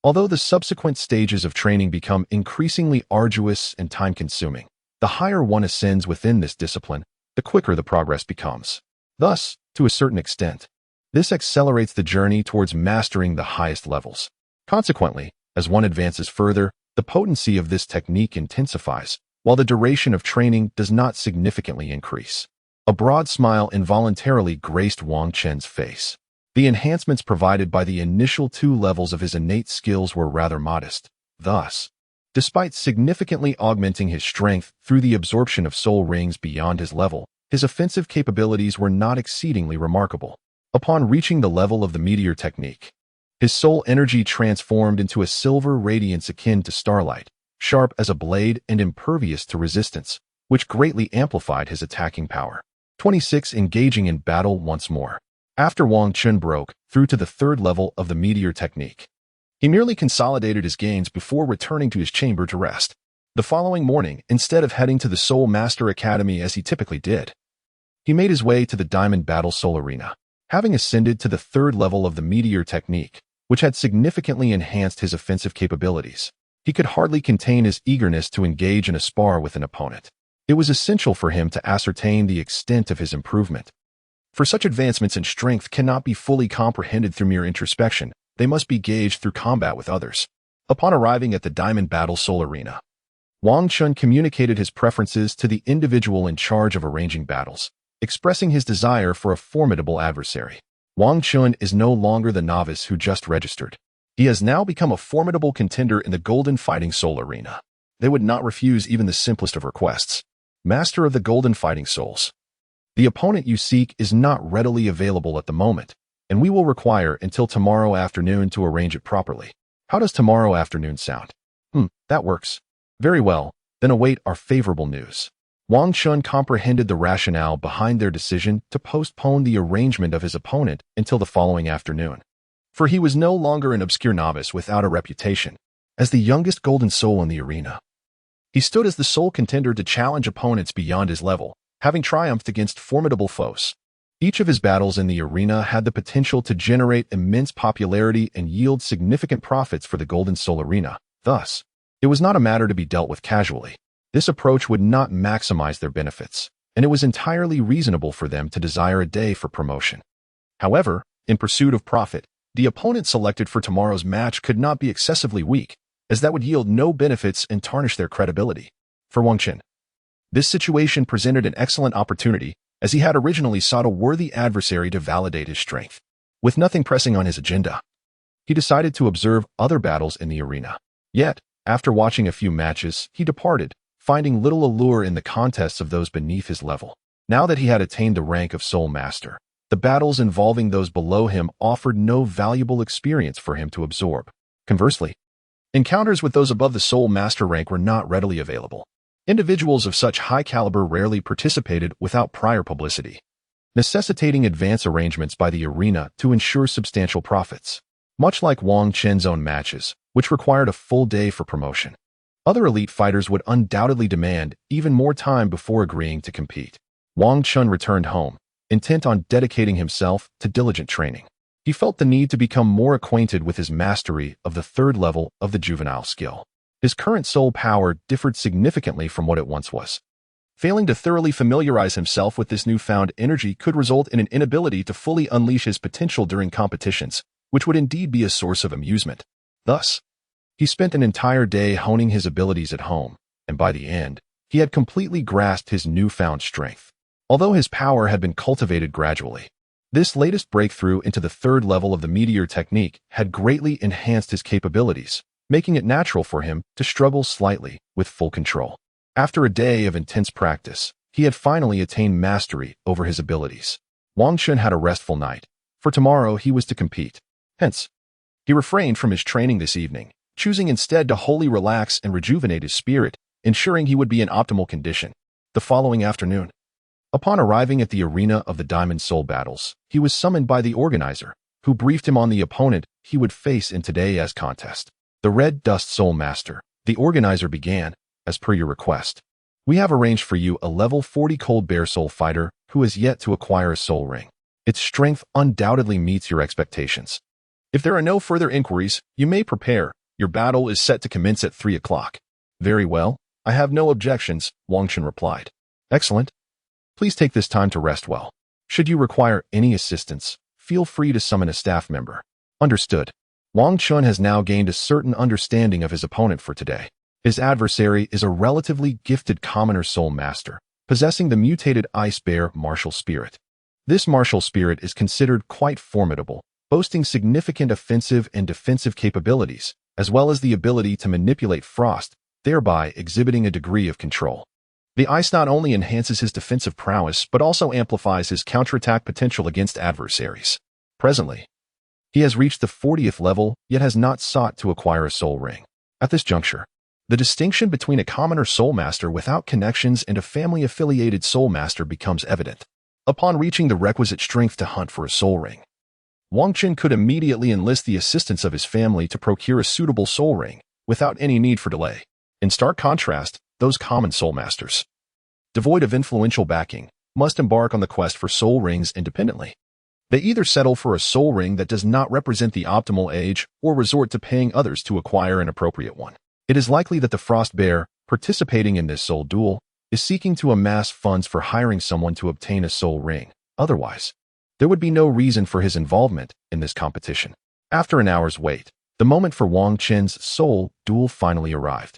Although the subsequent stages of training become increasingly arduous and time-consuming, the higher one ascends within this discipline, the quicker the progress becomes. Thus, to a certain extent, this accelerates the journey towards mastering the highest levels. Consequently, as one advances further, the potency of this technique intensifies, while the duration of training does not significantly increase. A broad smile involuntarily graced Wang Chun's face. The enhancements provided by the initial two levels of his innate skills were rather modest. Thus, despite significantly augmenting his strength through the absorption of soul rings beyond his level, his offensive capabilities were not exceedingly remarkable. Upon reaching the level of the meteor technique, his soul energy transformed into a silver radiance akin to starlight, sharp as a blade and impervious to resistance, which greatly amplified his attacking power. 26. Engaging in battle once more. After Wang Chun broke through to the third level of the meteor technique, he merely consolidated his gains before returning to his chamber to rest. The following morning, instead of heading to the Soul Master Academy as he typically did, he made his way to the Diamond Battle Soul Arena. Having ascended to the third level of the meteor technique, which had significantly enhanced his offensive capabilities, he could hardly contain his eagerness to engage in a spar with an opponent. It was essential for him to ascertain the extent of his improvement. For such advancements in strength cannot be fully comprehended through mere introspection, they must be gauged through combat with others. Upon arriving at the Diamond Battle Soul Arena, Wang Chun communicated his preferences to the individual in charge of arranging battles, expressing his desire for a formidable adversary. Wang Chun is no longer the novice who just registered. He has now become a formidable contender in the Golden Fighting Soul Arena. They would not refuse even the simplest of requests. Master of the Golden Fighting Souls. The opponent you seek is not readily available at the moment, and we will require until tomorrow afternoon to arrange it properly. How does tomorrow afternoon sound? That works. Very well, then await our favorable news. Wang Chun comprehended the rationale behind their decision to postpone the arrangement of his opponent until the following afternoon. For he was no longer an obscure novice without a reputation. As the youngest golden soul in the arena, he stood as the sole contender to challenge opponents beyond his level, having triumphed against formidable foes. Each of his battles in the arena had the potential to generate immense popularity and yield significant profits for the Golden Soul Arena. Thus, it was not a matter to be dealt with casually. This approach would not maximize their benefits, and it was entirely reasonable for them to desire a day for promotion. However, in pursuit of profit, the opponent selected for tomorrow's match could not be excessively weak, as that would yield no benefits and tarnish their credibility. For Wang Chun, this situation presented an excellent opportunity, as he had originally sought a worthy adversary to validate his strength. With nothing pressing on his agenda, he decided to observe other battles in the arena. Yet, after watching a few matches, he departed, finding little allure in the contests of those beneath his level. Now that he had attained the rank of Soul Master, the battles involving those below him offered no valuable experience for him to absorb. Conversely, encounters with those above the Soul Master rank were not readily available. Individuals of such high caliber rarely participated without prior publicity, necessitating advance arrangements by the arena to ensure substantial profits. Much like Wang Chun's own matches, which required a full day for promotion, other elite fighters would undoubtedly demand even more time before agreeing to compete. Wang Chun returned home, intent on dedicating himself to diligent training. He felt the need to become more acquainted with his mastery of the third level of the juvenile skill. His current soul power differed significantly from what it once was. Failing to thoroughly familiarize himself with this newfound energy could result in an inability to fully unleash his potential during competitions, which would indeed be a source of amusement. Thus, he spent an entire day honing his abilities at home, and by the end, he had completely grasped his newfound strength. Although his power had been cultivated gradually, this latest breakthrough into the third level of the meteor technique had greatly enhanced his capabilities, making it natural for him to struggle slightly with full control. After a day of intense practice, he had finally attained mastery over his abilities. Wang Chun had a restful night. For tomorrow, he was to compete. Hence, he refrained from his training this evening, choosing instead to wholly relax and rejuvenate his spirit, ensuring he would be in optimal condition. The following afternoon, upon arriving at the arena of the Diamond Soul battles, he was summoned by the organizer, who briefed him on the opponent he would face in today's contest. The Red Dust Soul Master, the organizer began, as per your request. We have arranged for you a level 40 Cold Bear Soul fighter who has yet to acquire a soul ring. Its strength undoubtedly meets your expectations. If there are no further inquiries, you may prepare. Your battle is set to commence at 3 o'clock. Very well. I have no objections, Wang Chun replied. Excellent. Please take this time to rest well. Should you require any assistance, feel free to summon a staff member. Understood. Wang Chun has now gained a certain understanding of his opponent for today. His adversary is a relatively gifted commoner soul master, possessing the mutated Ice Bear martial spirit. This martial spirit is considered quite formidable, boasting significant offensive and defensive capabilities, as well as the ability to manipulate frost, thereby exhibiting a degree of control. The ice not only enhances his defensive prowess, but also amplifies his counterattack potential against adversaries. Presently, he has reached the 40th level, yet has not sought to acquire a soul ring. At this juncture, the distinction between a commoner soul master without connections and a family-affiliated soul master becomes evident. Upon reaching the requisite strength to hunt for a soul ring, Wang Chun could immediately enlist the assistance of his family to procure a suitable soul ring, without any need for delay. In stark contrast, those common soul masters, devoid of influential backing, must embark on the quest for soul rings independently. They either settle for a soul ring that does not represent the optimal age or resort to paying others to acquire an appropriate one. It is likely that the Frost Bear, participating in this soul duel, is seeking to amass funds for hiring someone to obtain a soul ring. Otherwise, there would be no reason for his involvement in this competition. After an hour's wait, the moment for Wang Chun's soul duel finally arrived.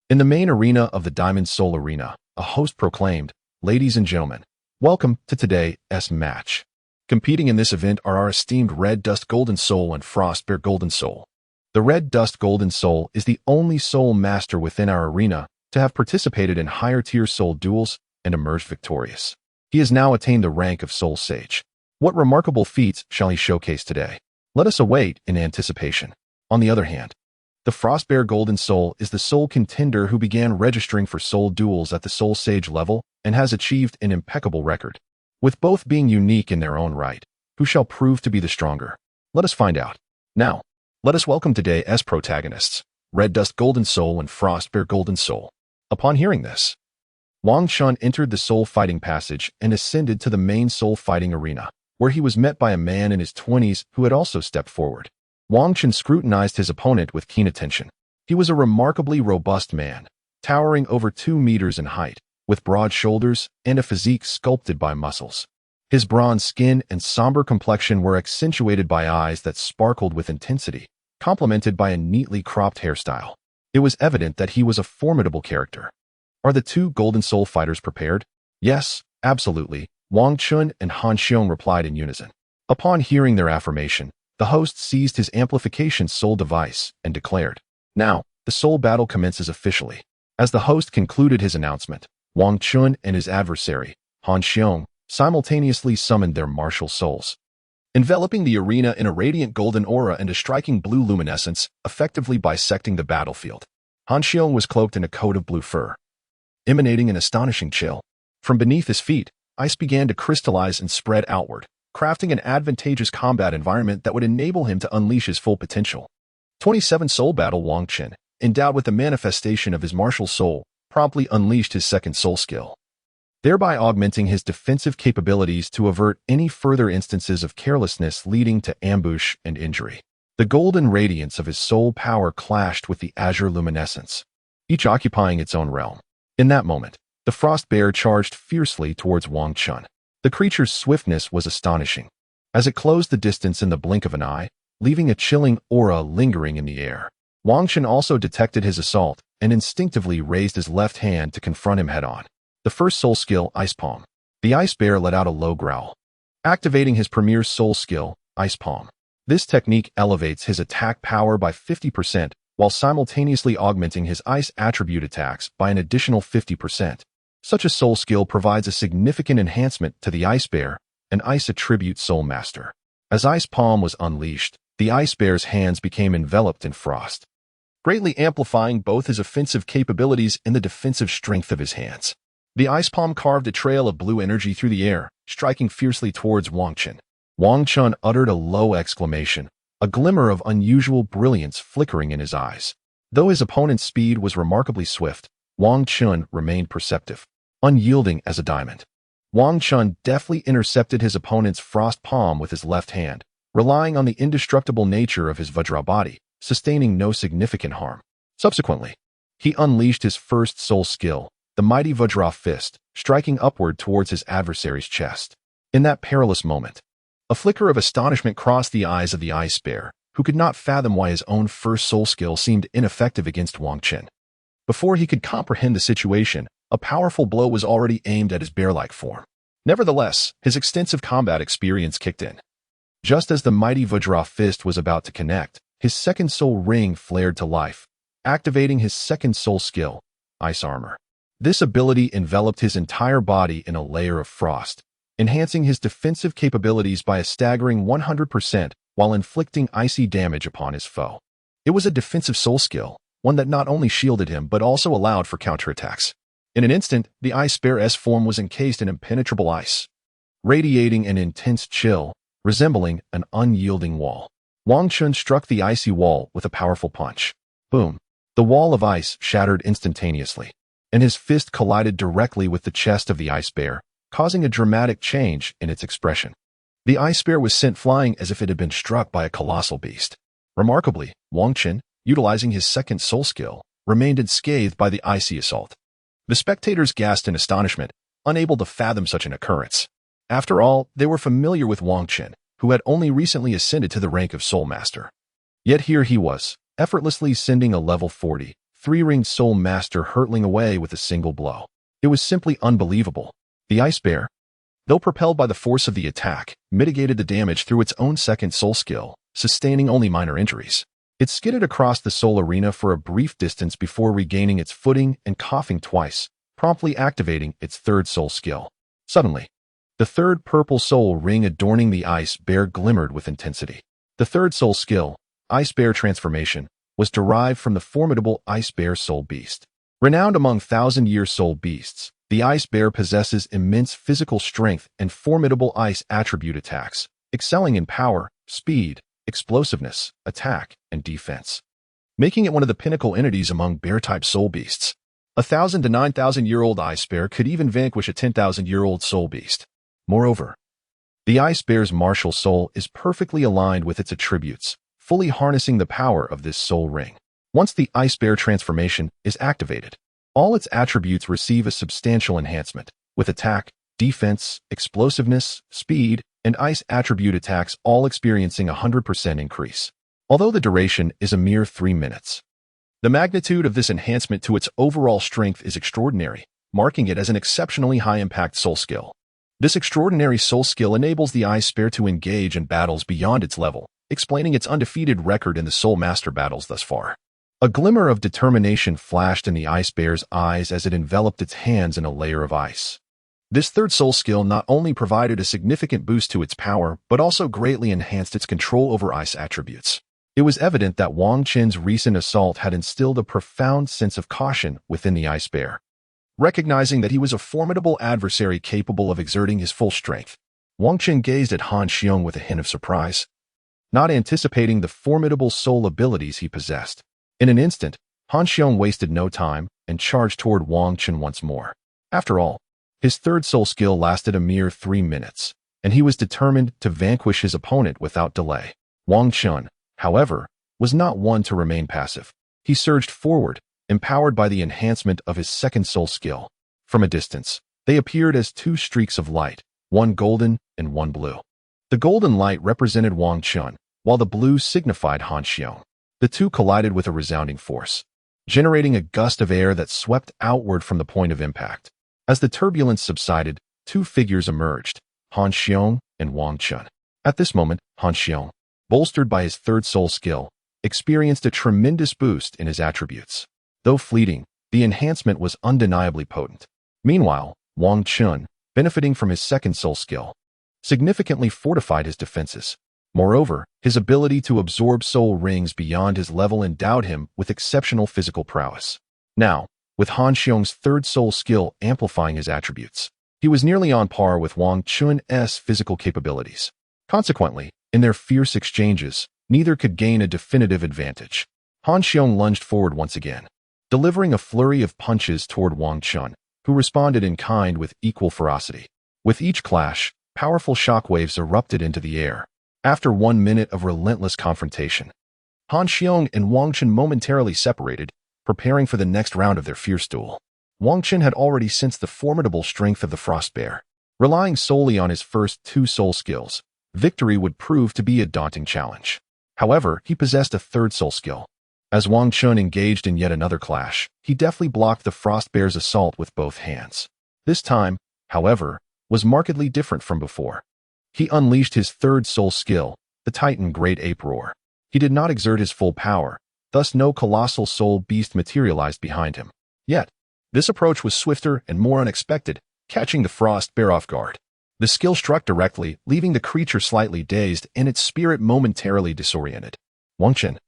In the main arena of the Diamond Soul Arena, a host proclaimed, "Ladies and gentlemen, welcome to today's match. Competing in this event are our esteemed Red Dust Golden Soul and Frost Bear Golden Soul. The Red Dust Golden Soul is the only soul master within our arena to have participated in higher-tier soul duels and emerged victorious. He has now attained the rank of Soul Sage. What remarkable feats shall he showcase today? Let us await in anticipation." On the other hand, the Frost Bear Golden Soul is the sole contender who began registering for soul duels at the Soul Sage level and has achieved an impeccable record. With both being unique in their own right, who shall prove to be the stronger? Let us find out. Now, let us welcome today's protagonists, Red Dust Golden Soul and Frost Bear Golden Soul. Upon hearing this, Wang Chun entered the soul fighting passage and ascended to the main soul fighting arena, where he was met by a man in his 20s who had also stepped forward. Wang Chun scrutinized his opponent with keen attention. He was a remarkably robust man, towering over 2 meters in height, with broad shoulders and a physique sculpted by muscles. His bronze skin and somber complexion were accentuated by eyes that sparkled with intensity, complemented by a neatly cropped hairstyle. It was evident that he was a formidable character. Are the two Golden Soul fighters prepared? Yes, absolutely, Wang Chun and Han Xiong replied in unison. Upon hearing their affirmation, the host seized his amplification soul device and declared, "Now, the soul battle commences officially." As the host concluded his announcement, Wang Chun and his adversary, Han Xiong, simultaneously summoned their martial souls, enveloping the arena in a radiant golden aura and a striking blue luminescence, effectively bisecting the battlefield. Han Xiong was cloaked in a coat of blue fur, emanating an astonishing chill. From beneath his feet, ice began to crystallize and spread outward, crafting an advantageous combat environment that would enable him to unleash his full potential. 27 Soul Battle Wang Chun, endowed with the manifestation of his martial soul, promptly unleashed his second soul skill, thereby augmenting his defensive capabilities to avert any further instances of carelessness leading to ambush and injury. The golden radiance of his soul power clashed with the azure luminescence, each occupying its own realm. In that moment, the frost bear charged fiercely towards Wang Chun. The creature's swiftness was astonishing, as it closed the distance in the blink of an eye, leaving a chilling aura lingering in the air. Wang Chun also detected his assault and instinctively raised his left hand to confront him head-on. The first soul skill, Ice Palm. The ice bear let out a low growl, activating his premier soul skill, Ice Palm. This technique elevates his attack power by 50% while simultaneously augmenting his ice attribute attacks by an additional 50%. Such a soul skill provides a significant enhancement to the ice bear, an ice attribute soul master. As Ice Palm was unleashed, the ice bear's hands became enveloped in frost, greatly amplifying both his offensive capabilities and the defensive strength of his hands. The ice palm carved a trail of blue energy through the air, striking fiercely towards Wang Chun. Wang Chun uttered a low exclamation, a glimmer of unusual brilliance flickering in his eyes. Though his opponent's speed was remarkably swift, Wang Chun remained perceptive, unyielding as a diamond. Wang Chun deftly intercepted his opponent's frost palm with his left hand, relying on the indestructible nature of his Vajra body, sustaining no significant harm. Subsequently, he unleashed his first soul skill, the mighty Vajra fist, striking upward towards his adversary's chest. In that perilous moment, a flicker of astonishment crossed the eyes of the ice bear, who could not fathom why his own first soul skill seemed ineffective against Wang Chun. Before he could comprehend the situation, a powerful blow was already aimed at his bear-like form. Nevertheless, his extensive combat experience kicked in. Just as the mighty Vajra fist was about to connect, his second soul ring flared to life, activating his second soul skill, Ice Armor. This ability enveloped his entire body in a layer of frost, enhancing his defensive capabilities by a staggering 100% while inflicting icy damage upon his foe. It was a defensive soul skill, one that not only shielded him but also allowed for counterattacks. In an instant, the ice bear's form was encased in impenetrable ice, radiating an intense chill, resembling an unyielding wall. Wang Chun struck the icy wall with a powerful punch. Boom! The wall of ice shattered instantaneously, and his fist collided directly with the chest of the ice bear, causing a dramatic change in its expression. The ice bear was sent flying as if it had been struck by a colossal beast. Remarkably, Wang Chun, utilizing his second soul skill, remained unscathed by the icy assault. The spectators gasped in astonishment, unable to fathom such an occurrence. After all, they were familiar with Wang Chun, who had only recently ascended to the rank of Soul Master. Yet here he was, effortlessly sending a level 40, three-ringed Soul Master hurtling away with a single blow. It was simply unbelievable. The ice bear, though propelled by the force of the attack, mitigated the damage through its own second soul skill, sustaining only minor injuries. It skidded across the soul arena for a brief distance before regaining its footing and coughing twice, promptly activating its third soul skill. Suddenly, the third purple soul ring adorning the ice bear glimmered with intensity. The third soul skill, Ice Bear Transformation, was derived from the formidable Ice Bear Soul Beast. Renowned among thousand-year soul beasts, the ice bear possesses immense physical strength and formidable ice attribute attacks, excelling in power, speed, explosiveness, attack, and defense, making it one of the pinnacle entities among bear-type soul beasts. A 1,000 to 9,000-year-old ice bear could even vanquish a 10,000-year-old soul beast. Moreover, the ice bear's martial soul is perfectly aligned with its attributes, fully harnessing the power of this soul ring. Once the ice bear transformation is activated, all its attributes receive a substantial enhancement, with attack, defense, explosiveness, speed, and ice attribute attacks all experiencing a 100% increase. Although the duration is a mere 3 minutes, the magnitude of this enhancement to its overall strength is extraordinary, marking it as an exceptionally high-impact soul skill. This extraordinary soul skill enables the ice bear to engage in battles beyond its level, explaining its undefeated record in the Soul Master battles thus far. A glimmer of determination flashed in the ice bear's eyes as it enveloped its hands in a layer of ice. This third soul skill not only provided a significant boost to its power, but also greatly enhanced its control over ice attributes. It was evident that Wang Chun's recent assault had instilled a profound sense of caution within the ice bear. Recognizing that he was a formidable adversary capable of exerting his full strength, Wang Chun gazed at Han Xiong with a hint of surprise, not anticipating the formidable soul abilities he possessed. In an instant, Han Xiong wasted no time and charged toward Wang Chun once more. After all, his third soul skill lasted a mere 3 minutes, and he was determined to vanquish his opponent without delay. Wang Chun, however, was not one to remain passive. He surged forward, empowered by the enhancement of his second soul skill. From a distance, they appeared as two streaks of light, one golden and one blue. The golden light represented Wang Chun, while the blue signified Han Xiong. The two collided with a resounding force, generating a gust of air that swept outward from the point of impact. As the turbulence subsided, two figures emerged, Han Xiong and Wang Chun. At this moment, Han Xiong, bolstered by his third soul skill, experienced a tremendous boost in his attributes. Though fleeting, the enhancement was undeniably potent. Meanwhile, Wang Chun, benefiting from his second soul skill, significantly fortified his defenses. Moreover, his ability to absorb soul rings beyond his level endowed him with exceptional physical prowess. Now, with Han Xiong's third soul skill amplifying his attributes, he was nearly on par with Wang Chun's physical capabilities. Consequently, in their fierce exchanges, neither could gain a definitive advantage. Han Xiong lunged forward once again, delivering a flurry of punches toward Wang Chun, who responded in kind with equal ferocity. With each clash, powerful shockwaves erupted into the air. After 1 minute of relentless confrontation, Han Xiong and Wang Chun momentarily separated, preparing for the next round of their fierce duel. Wang Chun had already sensed the formidable strength of the Frost Bear. Relying solely on his first two soul skills, victory would prove to be a daunting challenge. However, he possessed a third soul skill. As Wang Chun engaged in yet another clash, he deftly blocked the Frost Bear's assault with both hands. This time, however, was markedly different from before. He unleashed his third soul skill, the Titan Great Ape Roar. He did not exert his full power, thus no colossal soul beast materialized behind him. Yet, this approach was swifter and more unexpected, catching the Frost Bear off guard. The skill struck directly, leaving the creature slightly dazed and its spirit momentarily disoriented. Wang Chun,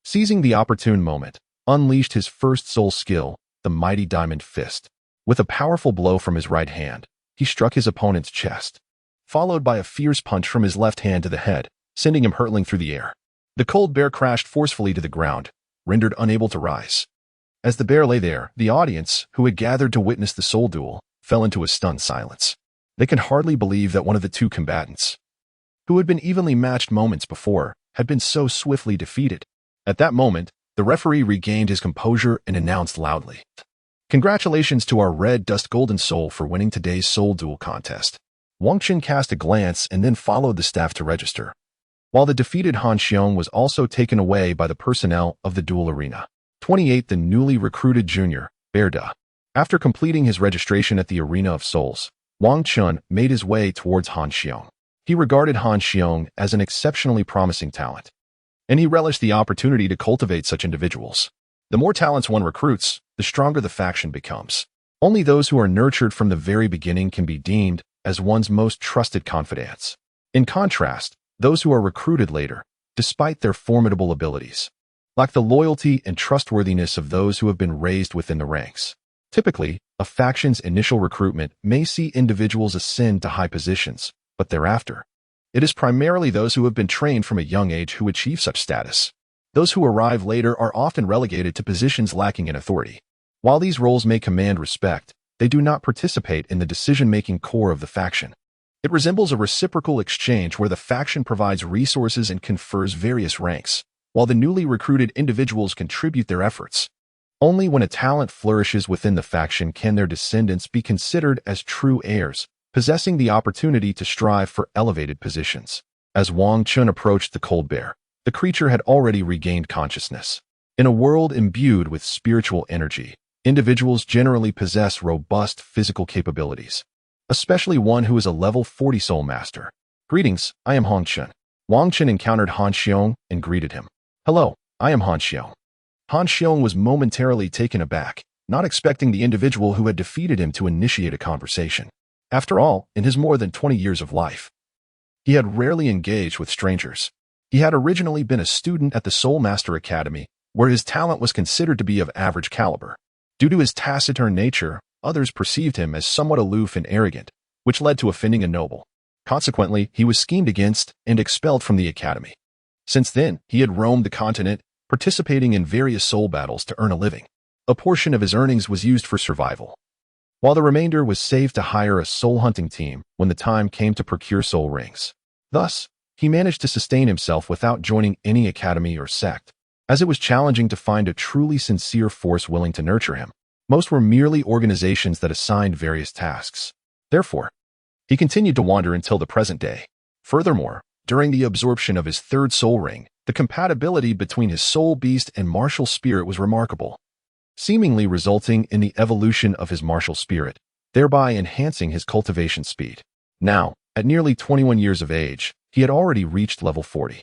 seizing the opportune moment, unleashed his first soul skill, the Mighty Diamond Fist. With a powerful blow from his right hand, he struck his opponent's chest, followed by a fierce punch from his left hand to the head, sending him hurtling through the air. The cold bear crashed forcefully to the ground, rendered unable to rise. As the bear lay there, the audience, who had gathered to witness the soul duel, fell into a stunned silence. They could hardly believe that one of the two combatants, who had been evenly matched moments before, had been so swiftly defeated. At that moment, the referee regained his composure and announced loudly, "Congratulations to our Red Dust Golden Soul for winning today's soul duel contest." Wang Chun cast a glance and then followed the staff to register, while the defeated Han Xiong was also taken away by the personnel of the duel arena. 28. The newly recruited junior, Bear Da. After completing his registration at the Arena of Souls, Wang Chun made his way towards Han Xiong. He regarded Han Xiong as an exceptionally promising talent, and he relished the opportunity to cultivate such individuals. The more talents one recruits, the stronger the faction becomes. Only those who are nurtured from the very beginning can be deemed as one's most trusted confidants. In contrast, those who are recruited later, despite their formidable abilities, lack the loyalty and trustworthiness of those who have been raised within the ranks. Typically, a faction's initial recruitment may see individuals ascend to high positions, but thereafter, it is primarily those who have been trained from a young age who achieve such status. Those who arrive later are often relegated to positions lacking in authority. While these roles may command respect, they do not participate in the decision-making core of the faction. It resembles a reciprocal exchange where the faction provides resources and confers various ranks, while the newly recruited individuals contribute their efforts. Only when a talent flourishes within the faction can their descendants be considered as true heirs, possessing the opportunity to strive for elevated positions. As Wang Chun approached the cold bear, the creature had already regained consciousness. In a world imbued with spiritual energy, individuals generally possess robust physical capabilities, especially one who is a level 40 soul master. "Greetings, I am Han Chun." Wang Chun encountered Han Xiong and greeted him. "Hello, I am Han Xiong." Han Xiong was momentarily taken aback, not expecting the individual who had defeated him to initiate a conversation. After all, in his more than 20 years of life, he had rarely engaged with strangers. He had originally been a student at the Soul Master Academy, where his talent was considered to be of average caliber. Due to his taciturn nature, others perceived him as somewhat aloof and arrogant, which led to offending a noble. Consequently, he was schemed against and expelled from the academy. Since then, he had roamed the continent, participating in various soul battles to earn a living. A portion of his earnings was used for survival, while the remainder was saved to hire a soul hunting team when the time came to procure soul rings. Thus, he managed to sustain himself without joining any academy or sect. as it was challenging to find a truly sincere force willing to nurture him. Most were merely organizations that assigned various tasks. Therefore, he continued to wander until the present day. Furthermore, during the absorption of his third soul ring, the compatibility between his soul beast and martial spirit was remarkable, seemingly resulting in the evolution of his martial spirit, thereby enhancing his cultivation speed. Now, at nearly 21 years of age, he had already reached level 40.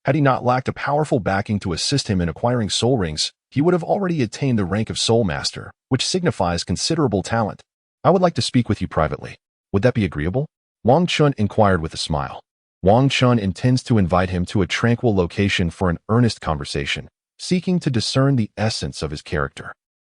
Had he not lacked a powerful backing to assist him in acquiring soul rings, he would have already attained the rank of Soul Master, which signifies considerable talent. I would like to speak with you privately. Would that be agreeable? Wang Chun inquired with a smile. Wang Chun intends to invite him to a tranquil location for an earnest conversation, seeking to discern the essence of his character.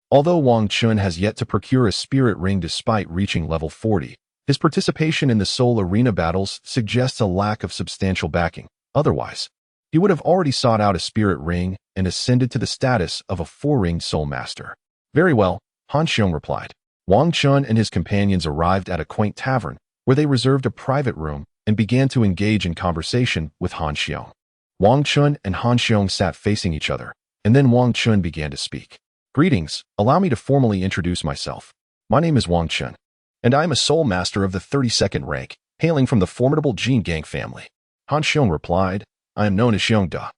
Although Wang Chun has yet to procure a spirit ring despite reaching level 40, his participation in the soul arena battles suggests a lack of substantial backing. Otherwise, he would have already sought out a spirit ring and ascended to the status of a 4-ringed soul master. Very well, Han Xiong replied. Wang Chun and his companions arrived at a quaint tavern, where they reserved a private room and began to engage in conversation with Han Xiong. Wang Chun and Han Xiong sat facing each other, and then Wang Chun began to speak. Greetings, allow me to formally introduce myself. My name is Wang Chun, and I am a soul master of the 32nd rank, hailing from the formidable Jingang family. Han Xiong replied, I am known as Xiongda,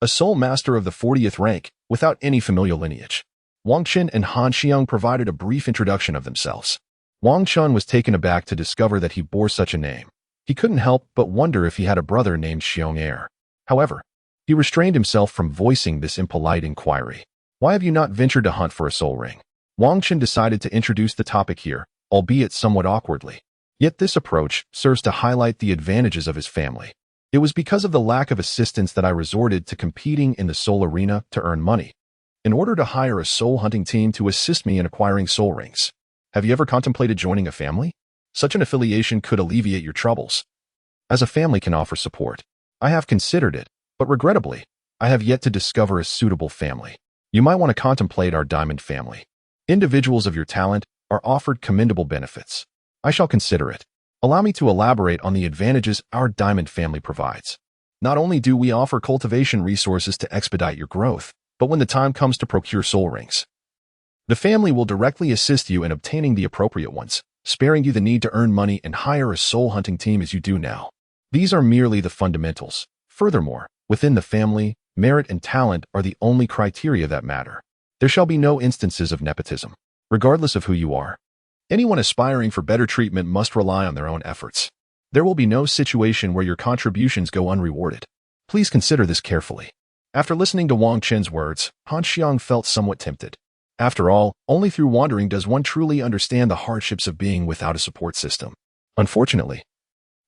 a soul master of the 40th rank, without any familial lineage. Wang Chun and Han Xiong provided a brief introduction of themselves. Wang Chun was taken aback to discover that he bore such a name. He couldn't help but wonder if he had a brother named Xiong Er. However, he restrained himself from voicing this impolite inquiry. Why have you not ventured to hunt for a soul ring? Wang Chun decided to introduce the topic here, albeit somewhat awkwardly. Yet this approach serves to highlight the advantages of his family. It was because of the lack of assistance that I resorted to competing in the soul arena to earn money, in order to hire a soul hunting team to assist me in acquiring soul rings. Have you ever contemplated joining a family? Such an affiliation could alleviate your troubles, as a family can offer support. I have considered it, but regrettably, I have yet to discover a suitable family. You might want to contemplate our diamond family. Individuals of your talent are offered commendable benefits. I shall consider it. Allow me to elaborate on the advantages our diamond family provides. Not only do we offer cultivation resources to expedite your growth, but when the time comes to procure soul rings, the family will directly assist you in obtaining the appropriate ones, sparing you the need to earn money and hire a soul hunting team as you do now. These are merely the fundamentals. Furthermore, within the family, merit and talent are the only criteria that matter. There shall be no instances of nepotism, regardless of who you are. Anyone aspiring for better treatment must rely on their own efforts. There will be no situation where your contributions go unrewarded. Please consider this carefully. After listening to Wang Chun's words, Han Xiong felt somewhat tempted. After all, only through wandering does one truly understand the hardships of being without a support system. Unfortunately,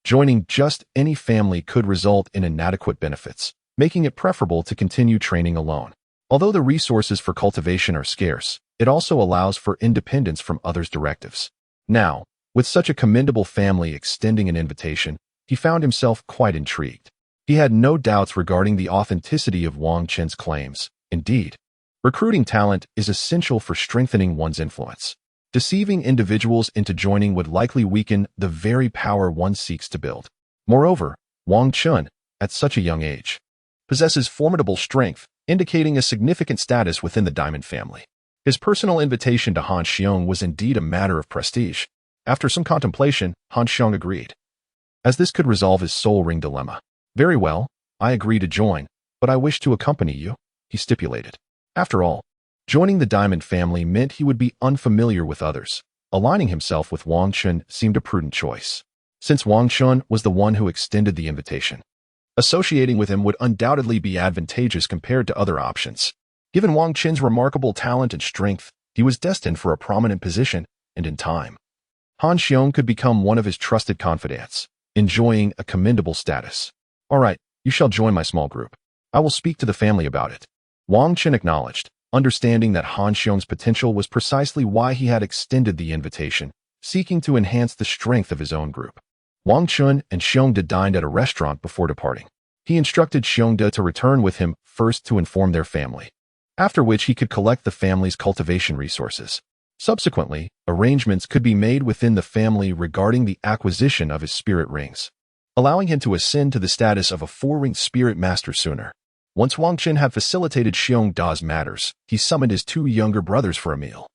joining just any family could result in inadequate benefits, making it preferable to continue training alone. Although the resources for cultivation are scarce, it also allows for independence from others' directives. Now, with such a commendable family extending an invitation, he found himself quite intrigued. He had no doubts regarding the authenticity of Wang Chun's claims. Indeed, recruiting talent is essential for strengthening one's influence. Deceiving individuals into joining would likely weaken the very power one seeks to build. Moreover, Wang Chun, at such a young age, possesses formidable strength, indicating a significant status within the Diamond family. His personal invitation to Han Xiong was indeed a matter of prestige. After some contemplation, Han Xiong agreed, as this could resolve his soul ring dilemma. Very well, I agree to join, but I wish to accompany you, he stipulated. After all, joining the Diamond family meant he would be unfamiliar with others. Aligning himself with Wang Chun seemed a prudent choice, since Wang Chun was the one who extended the invitation. Associating with him would undoubtedly be advantageous compared to other options. Given Wang Chun's remarkable talent and strength, he was destined for a prominent position, and in time, Han Xiong could become one of his trusted confidants, enjoying a commendable status. All right, you shall join my small group. I will speak to the family about it. Wang Chun acknowledged, understanding that Han Xiong's potential was precisely why he had extended the invitation, seeking to enhance the strength of his own group. Wang Chun and Xiongda dined at a restaurant before departing. He instructed Xiongda to return with him first to inform their family, after which he could collect the family's cultivation resources. Subsequently, arrangements could be made within the family regarding the acquisition of his spirit rings, allowing him to ascend to the status of a 4-ringed spirit master sooner. Once Wang Qin had facilitated Xiong Da's matters, he summoned his two younger brothers for a meal,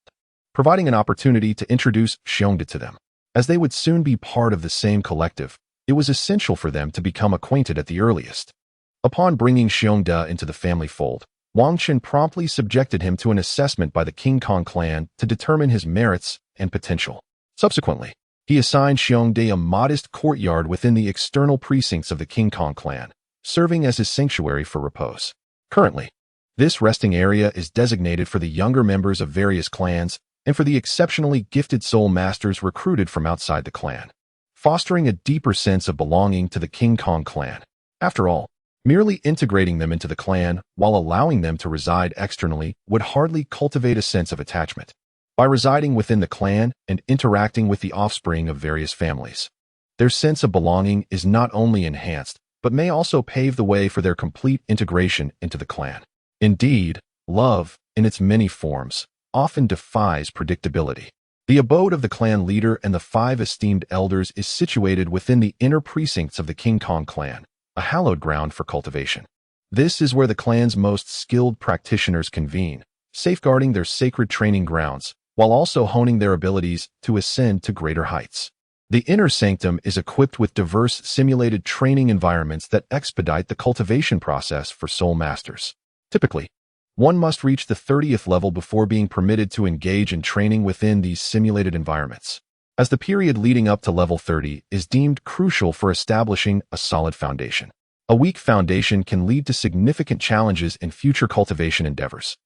providing an opportunity to introduce Xiong Da to them. As they would soon be part of the same collective, it was essential for them to become acquainted at the earliest. Upon bringing Xiong Da into the family fold, Wang Qin promptly subjected him to an assessment by the King Kong clan to determine his merits and potential. Subsequently, he assigned Xiong Da a modest courtyard within the external precincts of the King Kong clan, serving as his sanctuary for repose. Currently, this resting area is designated for the younger members of various clans and for the exceptionally gifted soul masters recruited from outside the clan, fostering a deeper sense of belonging to the King Kong clan. After all, merely integrating them into the clan while allowing them to reside externally would hardly cultivate a sense of attachment. By residing within the clan and interacting with the offspring of various families, their sense of belonging is not only enhanced, but may also pave the way for their complete integration into the clan. Indeed, love, in its many forms, often defies predictability. The abode of the clan leader and the 5 esteemed elders is situated within the inner precincts of the King Kong clan, a hallowed ground for cultivation. This is where the clan's most skilled practitioners convene, safeguarding their sacred training grounds, while also honing their abilities to ascend to greater heights. The inner sanctum is equipped with diverse simulated training environments that expedite the cultivation process for soul masters. Typically, one must reach the 30th level before being permitted to engage in training within these simulated environments, as the period leading up to level 30 is deemed crucial for establishing a solid foundation. A weak foundation can lead to significant challenges in future cultivation endeavors,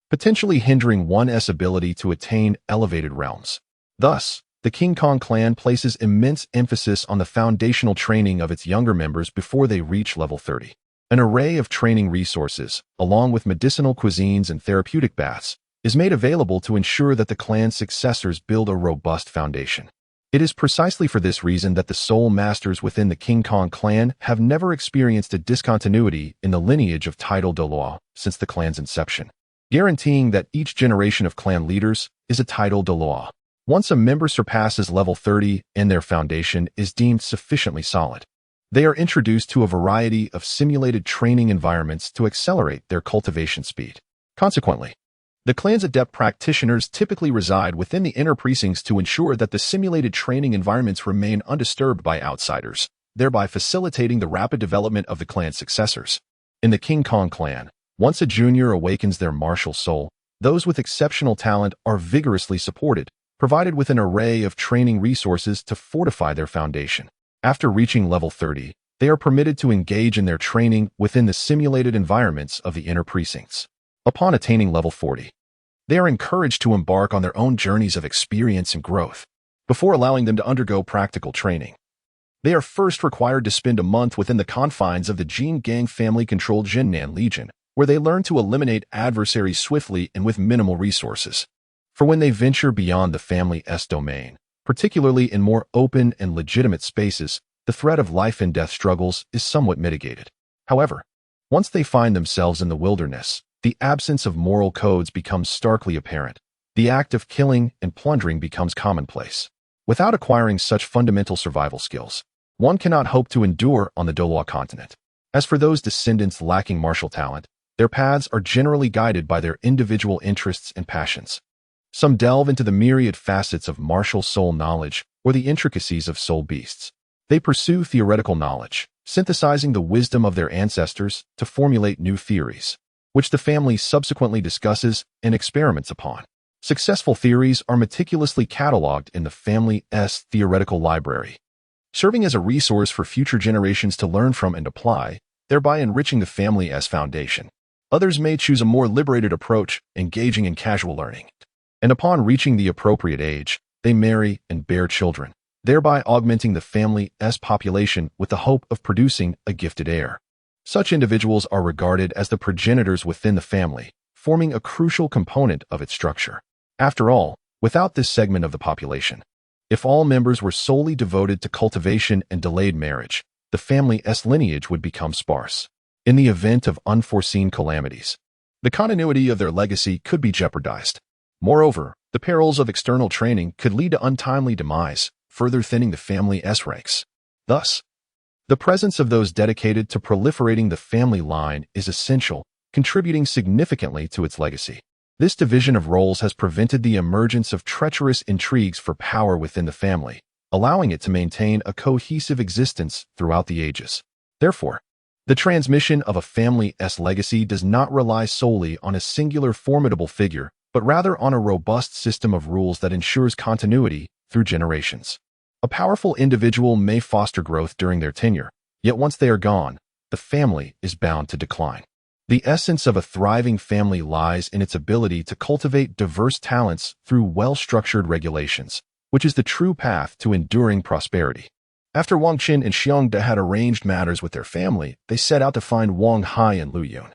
potentially hindering one's ability to attain elevated realms. Thus, the King Kong clan places immense emphasis on the foundational training of its younger members before they reach level 30. An array of training resources, along with medicinal cuisines and therapeutic baths, is made available to ensure that the clan's successors build a robust foundation. It is precisely for this reason that the soul masters within the King Kong clan have never experienced a discontinuity in the lineage of title Douluo since the clan's inception, guaranteeing that each generation of clan leaders is a title Douluo. Once a member surpasses level 30 and their foundation is deemed sufficiently solid, they are introduced to a variety of simulated training environments to accelerate their cultivation speed. Consequently, the clan's adept practitioners typically reside within the inner precincts to ensure that the simulated training environments remain undisturbed by outsiders, thereby facilitating the rapid development of the clan's successors. In the King Kong clan, once a junior awakens their martial soul, those with exceptional talent are vigorously supported, provided with an array of training resources to fortify their foundation. After reaching level 30, they are permitted to engage in their training within the simulated environments of the inner precincts. Upon attaining level 40, they are encouraged to embark on their own journeys of experience and growth. Before allowing them to undergo practical training, they are first required to spend a month within the confines of the Jingang family-controlled Jinnan Legion, where they learn to eliminate adversaries swiftly and with minimal resources. For when they venture beyond the family's domain, particularly in more open and legitimate spaces, the threat of life and death struggles is somewhat mitigated. However, once they find themselves in the wilderness, the absence of moral codes becomes starkly apparent. The act of killing and plundering becomes commonplace. Without acquiring such fundamental survival skills, one cannot hope to endure on the Douluo Continent. As for those descendants lacking martial talent, their paths are generally guided by their individual interests and passions. Some delve into the myriad facets of martial soul knowledge or the intricacies of soul beasts. They pursue theoretical knowledge, synthesizing the wisdom of their ancestors to formulate new theories, which the family subsequently discusses and experiments upon. Successful theories are meticulously cataloged in the family's theoretical library, serving as a resource for future generations to learn from and apply, thereby enriching the family's foundation. Others may choose a more liberated approach, engaging in casual learning, and upon reaching the appropriate age, they marry and bear children, thereby augmenting the family's population with the hope of producing a gifted heir. Such individuals are regarded as the progenitors within the family, forming a crucial component of its structure. After all, without this segment of the population, if all members were solely devoted to cultivation and delayed marriage, the family's lineage would become sparse. In the event of unforeseen calamities, the continuity of their legacy could be jeopardized. Moreover, the perils of external training could lead to untimely demise, further thinning the family's ranks. Thus, The presence of those dedicated to proliferating the family line is essential, contributing significantly to its legacy. This division of roles has prevented the emergence of treacherous intrigues for power within the family, allowing it to maintain a cohesive existence throughout the ages. Therefore, the transmission of a family's legacy does not rely solely on a singular formidable figure, but rather on a robust system of rules that ensures continuity through generations. A powerful individual may foster growth during their tenure, yet once they are gone, the family is bound to decline. The essence of a thriving family lies in its ability to cultivate diverse talents through well-structured regulations, which is the true path to enduring prosperity. After Wang Qin and Xiongda had arranged matters with their family, they set out to find Wang Hai and Lu Yun.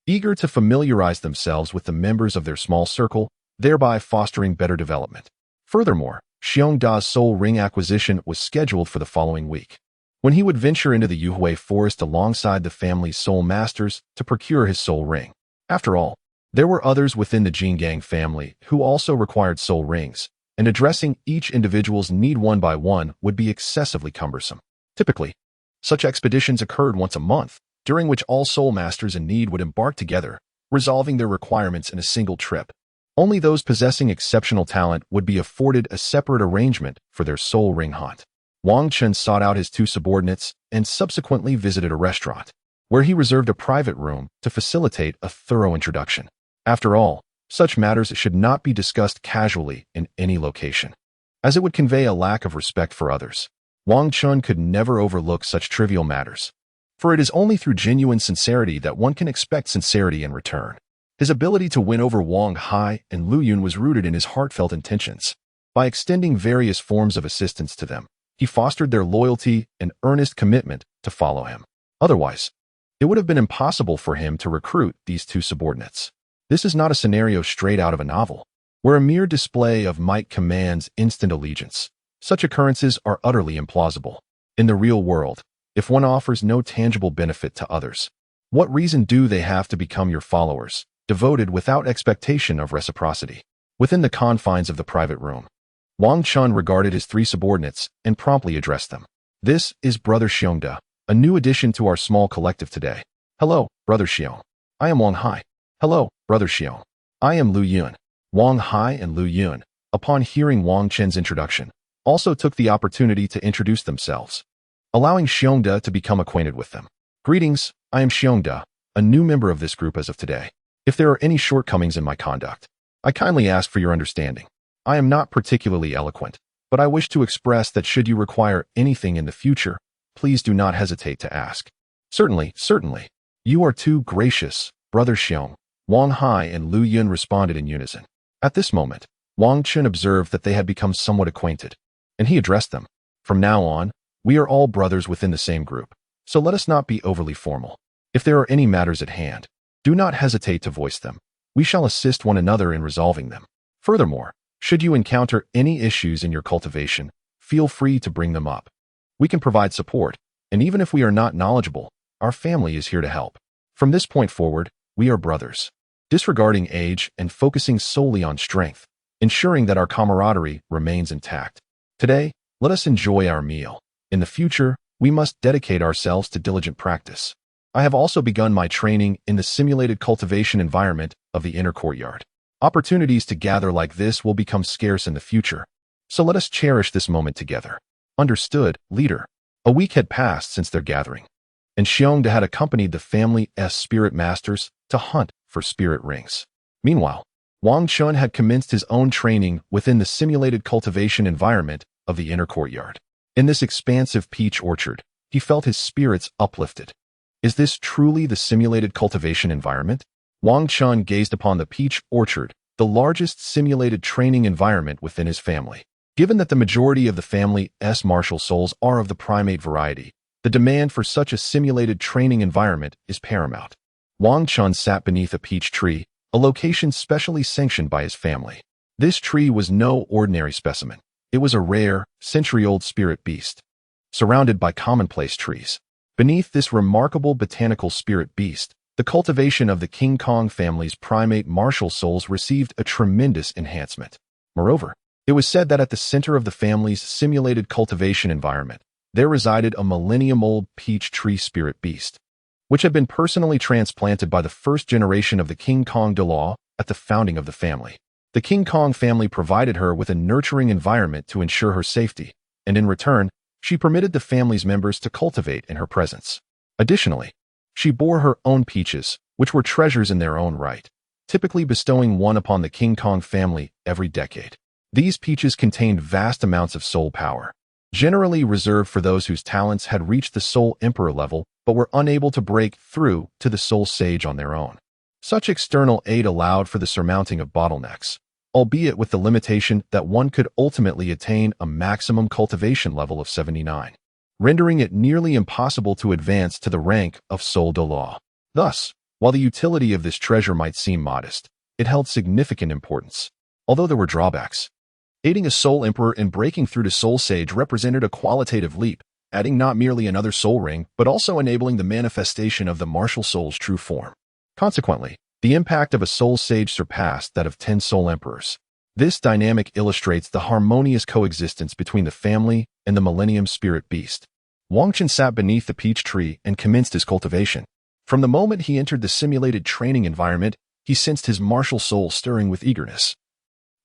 Eager to familiarize themselves with the members of their small circle, thereby fostering better development. Furthermore, Xiongda's soul ring acquisition was scheduled for the following week, when he would venture into the Yuhui forest alongside the family's soul masters to procure his soul ring. After all, there were others within the Jingang family who also required soul rings, and addressing each individual's need one by one would be excessively cumbersome. Typically, such expeditions occurred once a month, during which all soul masters in need would embark together, resolving their requirements in a single trip. Only those possessing exceptional talent would be afforded a separate arrangement for their soul ring hunt. Wang Chen sought out his two subordinates and subsequently visited a restaurant, where he reserved a private room to facilitate a thorough introduction. After all, such matters should not be discussed casually in any location, as it would convey a lack of respect for others. Wang Chen could never overlook such trivial matters, for it is only through genuine sincerity that one can expect sincerity in return. His ability to win over Wang Hai and Lu Yun was rooted in his heartfelt intentions. By extending various forms of assistance to them, he fostered their loyalty and earnest commitment to follow him. Otherwise, it would have been impossible for him to recruit these two subordinates. This is not a scenario straight out of a novel, where a mere display of might commands instant allegiance. Such occurrences are utterly implausible. In the real world, if one offers no tangible benefit to others, what reason do they have to become your followers, devoted without expectation of reciprocity? Within the confines of the private room, Wang Chun regarded his three subordinates and promptly addressed them. This is Brother Xiongda, a new addition to our small collective today. Hello, Brother Xiong. I am Wang Hai. Hello, Brother Xiong. I am Lu Yun. Wang Hai and Lu Yun, upon hearing Wang Chen's introduction, also took the opportunity to introduce themselves, allowing Xiongda to become acquainted with them. Greetings, I am Xiongda, a new member of this group as of today. If there are any shortcomings in my conduct, I kindly ask for your understanding. I am not particularly eloquent, but I wish to express that should you require anything in the future, please do not hesitate to ask. Certainly, certainly. You are too gracious, Brother Xiong. Wang Hai and Lu Yun responded in unison. At this moment, Wang Chen observed that they had become somewhat acquainted, and he addressed them. From now on, we are all brothers within the same group, so let us not be overly formal. If there are any matters at hand, do not hesitate to voice them. We shall assist one another in resolving them. Furthermore, should you encounter any issues in your cultivation, feel free to bring them up. We can provide support, and even if we are not knowledgeable, our family is here to help. From this point forward, we are brothers, disregarding age and focusing solely on strength, ensuring that our camaraderie remains intact. Today, let us enjoy our meal. In the future, we must dedicate ourselves to diligent practice. I have also begun my training in the simulated cultivation environment of the inner courtyard. Opportunities to gather like this will become scarce in the future, so let us cherish this moment together. Understood, leader. A week had passed since their gathering, and Xiongda had accompanied the family's spirit masters to hunt for spirit rings. Meanwhile, Wang Chun had commenced his own training within the simulated cultivation environment of the inner courtyard. In this expansive peach orchard, he felt his spirits uplifted. Is this truly the simulated cultivation environment? Wang Chun gazed upon the peach orchard, the largest simulated training environment within his family. Given that the majority of the family's martial souls are of the primate variety, the demand for such a simulated training environment is paramount. Wang Chun sat beneath a peach tree, a location specially sanctioned by his family. This tree was no ordinary specimen. It was a rare, century-old spirit beast, surrounded by commonplace trees. Beneath this remarkable botanical spirit beast, the cultivation of the King Kong family's primate martial souls received a tremendous enhancement. Moreover, it was said that at the center of the family's simulated cultivation environment, there resided a millennium-old peach tree spirit beast, which had been personally transplanted by the first generation of the King Kong Douluo at the founding of the family. The King Kong family provided her with a nurturing environment to ensure her safety, and in return, she permitted the family's members to cultivate in her presence. Additionally, she bore her own peaches, which were treasures in their own right, typically bestowing one upon the King Kong family every decade. These peaches contained vast amounts of soul power, generally reserved for those whose talents had reached the Soul Emperor level but were unable to break through to the Soul Sage on their own. Such external aid allowed for the surmounting of bottlenecks, albeit with the limitation that one could ultimately attain a maximum cultivation level of 79, rendering it nearly impossible to advance to the rank of Soul Douluo. Thus, while the utility of this treasure might seem modest, it held significant importance. Although there were drawbacks, aiding a Soul Emperor in breaking through to Soul Sage represented a qualitative leap, adding not merely another soul ring, but also enabling the manifestation of the martial soul's true form. Consequently, the impact of a Soul Sage surpassed that of 10 Soul Emperors. This dynamic illustrates the harmonious coexistence between the family and the Millennium Spirit Beast. Wangchen sat beneath the peach tree and commenced his cultivation. From the moment he entered the simulated training environment, he sensed his martial soul stirring with eagerness,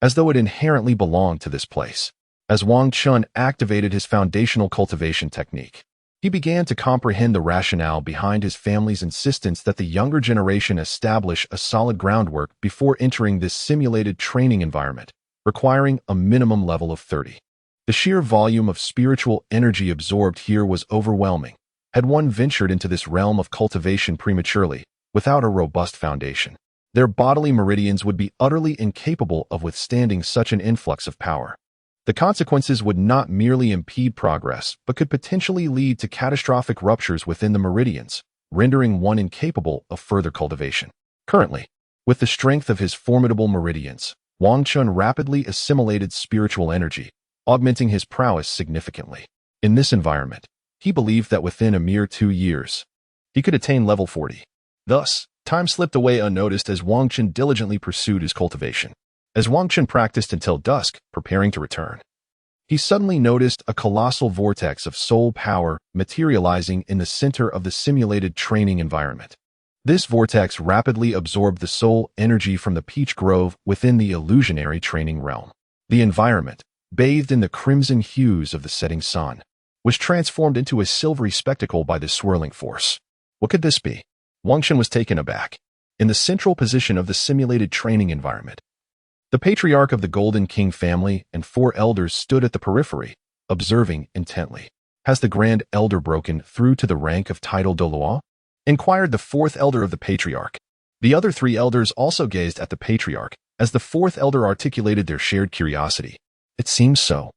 as though it inherently belonged to this place. As Wang Chun activated his foundational cultivation technique, he began to comprehend the rationale behind his family's insistence that the younger generation establish a solid groundwork before entering this simulated training environment, requiring a minimum level of 30. The sheer volume of spiritual energy absorbed here was overwhelming. Had one ventured into this realm of cultivation prematurely, without a robust foundation, their bodily meridians would be utterly incapable of withstanding such an influx of power. The consequences would not merely impede progress, but could potentially lead to catastrophic ruptures within the meridians, rendering one incapable of further cultivation. Currently, with the strength of his formidable meridians, Wang Chun rapidly assimilated spiritual energy, augmenting his prowess significantly. In this environment, he believed that within a mere 2 years, he could attain level 40. Thus, time slipped away unnoticed as Wang Chun diligently pursued his cultivation. As Wang Chun practiced until dusk, preparing to return, he suddenly noticed a colossal vortex of soul power materializing in the center of the simulated training environment. This vortex rapidly absorbed the soul energy from the peach grove within the illusionary training realm. The environment, bathed in the crimson hues of the setting sun, was transformed into a silvery spectacle by this swirling force. What could this be? Wang Chun was taken aback. In the central position of the simulated training environment, the patriarch of the Golden King family and 4 elders stood at the periphery, observing intently. Has the Grand Elder broken through to the rank of title Douluo? Inquired the 4th elder of the patriarch. The other 3 elders also gazed at the patriarch, as the 4th elder articulated their shared curiosity. It seems so.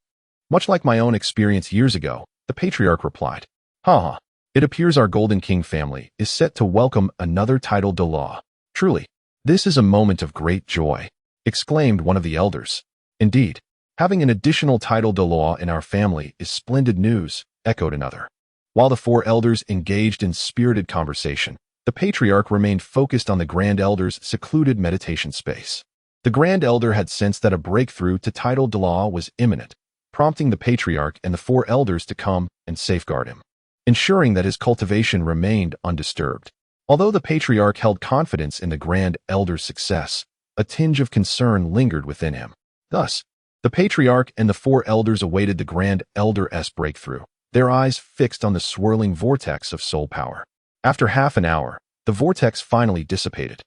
Much like my own experience years ago, the patriarch replied. Haha, it appears our Golden King family is set to welcome another title Douluo. Truly, this is a moment of great joy, exclaimed one of the elders. Indeed, having an additional title Douluo in our family is splendid news, echoed another. While the 4 elders engaged in spirited conversation, the patriarch remained focused on the Grand Elder's secluded meditation space. The Grand Elder had sensed that a breakthrough to title Douluo was imminent, prompting the patriarch and the 4 elders to come and safeguard him, ensuring that his cultivation remained undisturbed. Although the patriarch held confidence in the Grand Elder's success, a tinge of concern lingered within him. Thus, the patriarch and the 4 elders awaited the Grand Elder's breakthrough, their eyes fixed on the swirling vortex of soul power. After half an hour, the vortex finally dissipated,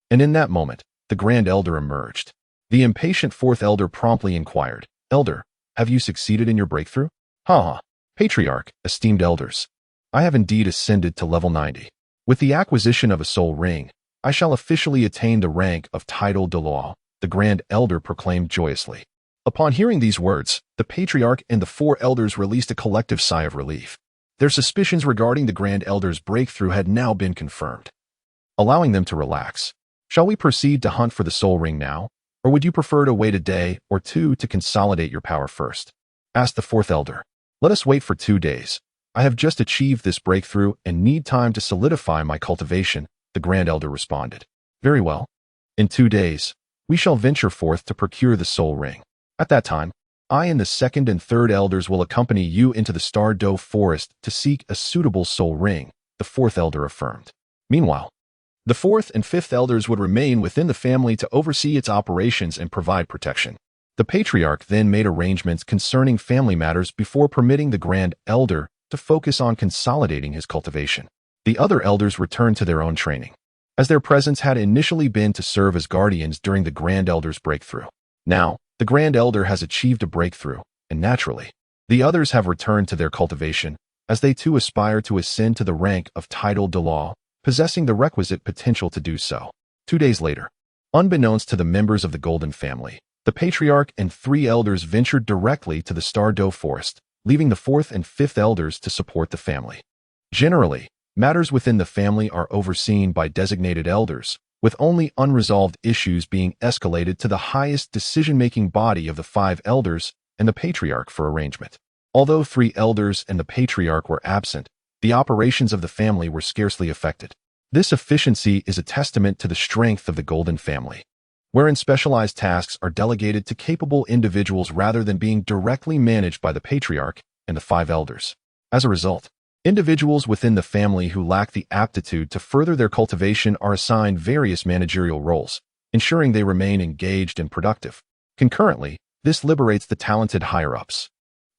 and in that moment, the Grand Elder emerged. The impatient 4th elder promptly inquired, Elder, have you succeeded in your breakthrough? Haha, Patriarch, esteemed elders, I have indeed ascended to level 90. With the acquisition of a soul ring, I shall officially attain the rank of title Douluo, the Grand Elder proclaimed joyously. Upon hearing these words, the patriarch and the 4 elders released a collective sigh of relief. Their suspicions regarding the Grand Elder's breakthrough had now been confirmed, allowing them to relax. Shall we proceed to hunt for the soul ring now, or would you prefer to wait a day or 2 to consolidate your power first? Asked the 4th elder. Let us wait for 2 days. I have just achieved this breakthrough and need time to solidify my cultivation, the Grand Elder responded. Very well. In 2 days, we shall venture forth to procure the soul ring. At that time, I and the second and third elders will accompany you into the Star Luo forest to seek a suitable soul ring, the fourth elder affirmed. Meanwhile, the fourth and fifth elders would remain within the family to oversee its operations and provide protection. The patriarch then made arrangements concerning family matters before permitting the grand elder to focus on consolidating his cultivation. The other elders returned to their own training, as their presence had initially been to serve as guardians during the grand elder's breakthrough. Now, the grand elder has achieved a breakthrough, and naturally, the others have returned to their cultivation, as they too aspire to ascend to the rank of titled Douluo, possessing the requisite potential to do so. 2 days later, unbeknownst to the members of the Golden family, the patriarch and 3 elders ventured directly to the Star Luo forest, leaving the fourth and fifth elders to support the family. Generally, matters within the family are overseen by designated elders, with only unresolved issues being escalated to the highest decision-making body of the 5 elders and the patriarch for arrangement. Although 3 elders and the patriarch were absent, the operations of the family were scarcely affected. This efficiency is a testament to the strength of the Golden family, wherein specialized tasks are delegated to capable individuals rather than being directly managed by the patriarch and the 5 elders. As a result, individuals within the family who lack the aptitude to further their cultivation are assigned various managerial roles, ensuring they remain engaged and productive. Concurrently, this liberates the talented higher-ups,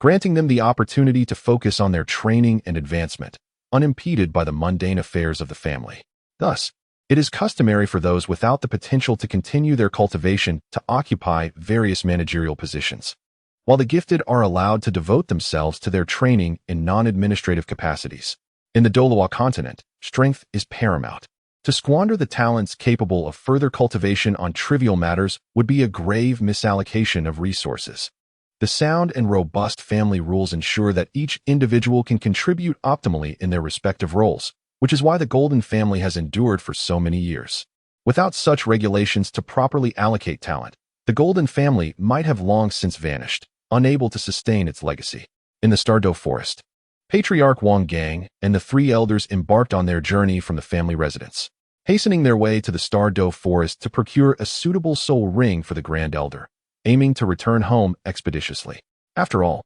granting them the opportunity to focus on their training and advancement, unimpeded by the mundane affairs of the family. Thus, it is customary for those without the potential to continue their cultivation to occupy various managerial positions, while the gifted are allowed to devote themselves to their training in non-administrative capacities. In the Douluo Continent, strength is paramount. To squander the talents capable of further cultivation on trivial matters would be a grave misallocation of resources. The sound and robust family rules ensure that each individual can contribute optimally in their respective roles, which is why the Golden family has endured for so many years. Without such regulations to properly allocate talent, the Golden family might have long since vanished, unable to sustain its legacy. In the Star Luo forest, Patriarch Jingang and the 3 elders embarked on their journey from the family residence, hastening their way to the Star Luo forest to procure a suitable soul ring for the Grand Elder, aiming to return home expeditiously. After all,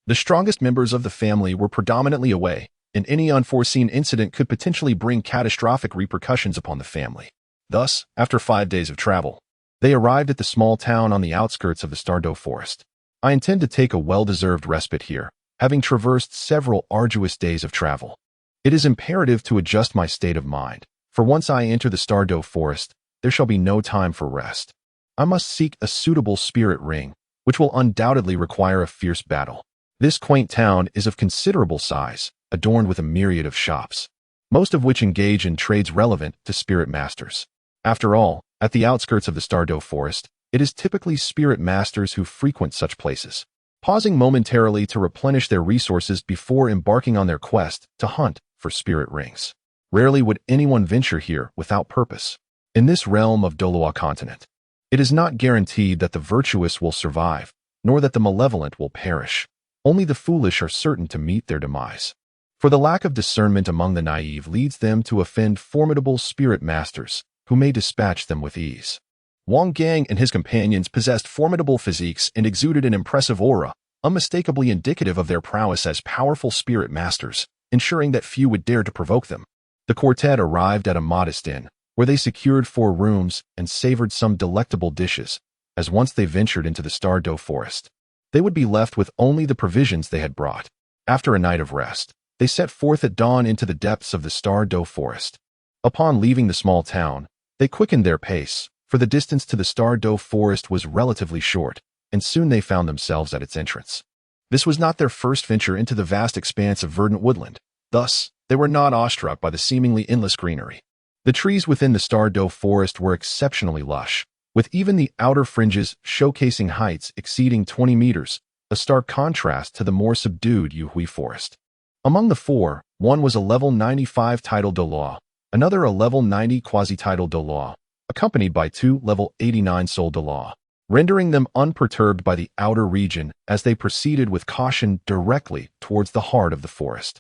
the strongest members of the family were predominantly away, and any unforeseen incident could potentially bring catastrophic repercussions upon the family. Thus, after 5 days of travel, they arrived at the small town on the outskirts of the Star Luo forest. I intend to take a well-deserved respite here, having traversed several arduous days of travel. It is imperative to adjust my state of mind, for once I enter the Star Luo forest, there shall be no time for rest. I must seek a suitable spirit ring, which will undoubtedly require a fierce battle. This quaint town is of considerable size, adorned with a myriad of shops, most of which engage in trades relevant to spirit masters. After all, at the outskirts of the Star Luo forest, it is typically spirit masters who frequent such places, pausing momentarily to replenish their resources before embarking on their quest to hunt for spirit rings. Rarely would anyone venture here without purpose. In this realm of Douluo Continent, it is not guaranteed that the virtuous will survive, nor that the malevolent will perish. Only the foolish are certain to meet their demise. For the lack of discernment among the naive leads them to offend formidable spirit masters, who may dispatch them with ease. Jingang and his companions possessed formidable physiques and exuded an impressive aura, unmistakably indicative of their prowess as powerful spirit masters, ensuring that few would dare to provoke them. The quartet arrived at a modest inn, where they secured 4 rooms and savored some delectable dishes, as once they ventured into the Star Luo forest, they would be left with only the provisions they had brought. After a night of rest, they set forth at dawn into the depths of the Star Luo forest. Upon leaving the small town, they quickened their pace, for the distance to the Star Luo forest was relatively short, and soon they found themselves at its entrance. This was not their first venture into the vast expanse of verdant woodland. Thus, they were not awestruck by the seemingly endless greenery. The trees within the Star Luo forest were exceptionally lush, with even the outer fringes showcasing heights exceeding 20 meters, a stark contrast to the more subdued Yuhui forest. Among the 4, one was a level 95 titled Douluo, another a level 90 quasi-titled Douluo, accompanied by 2 level 89 soul Douluo, rendering them unperturbed by the outer region as they proceeded with caution directly towards the heart of the forest.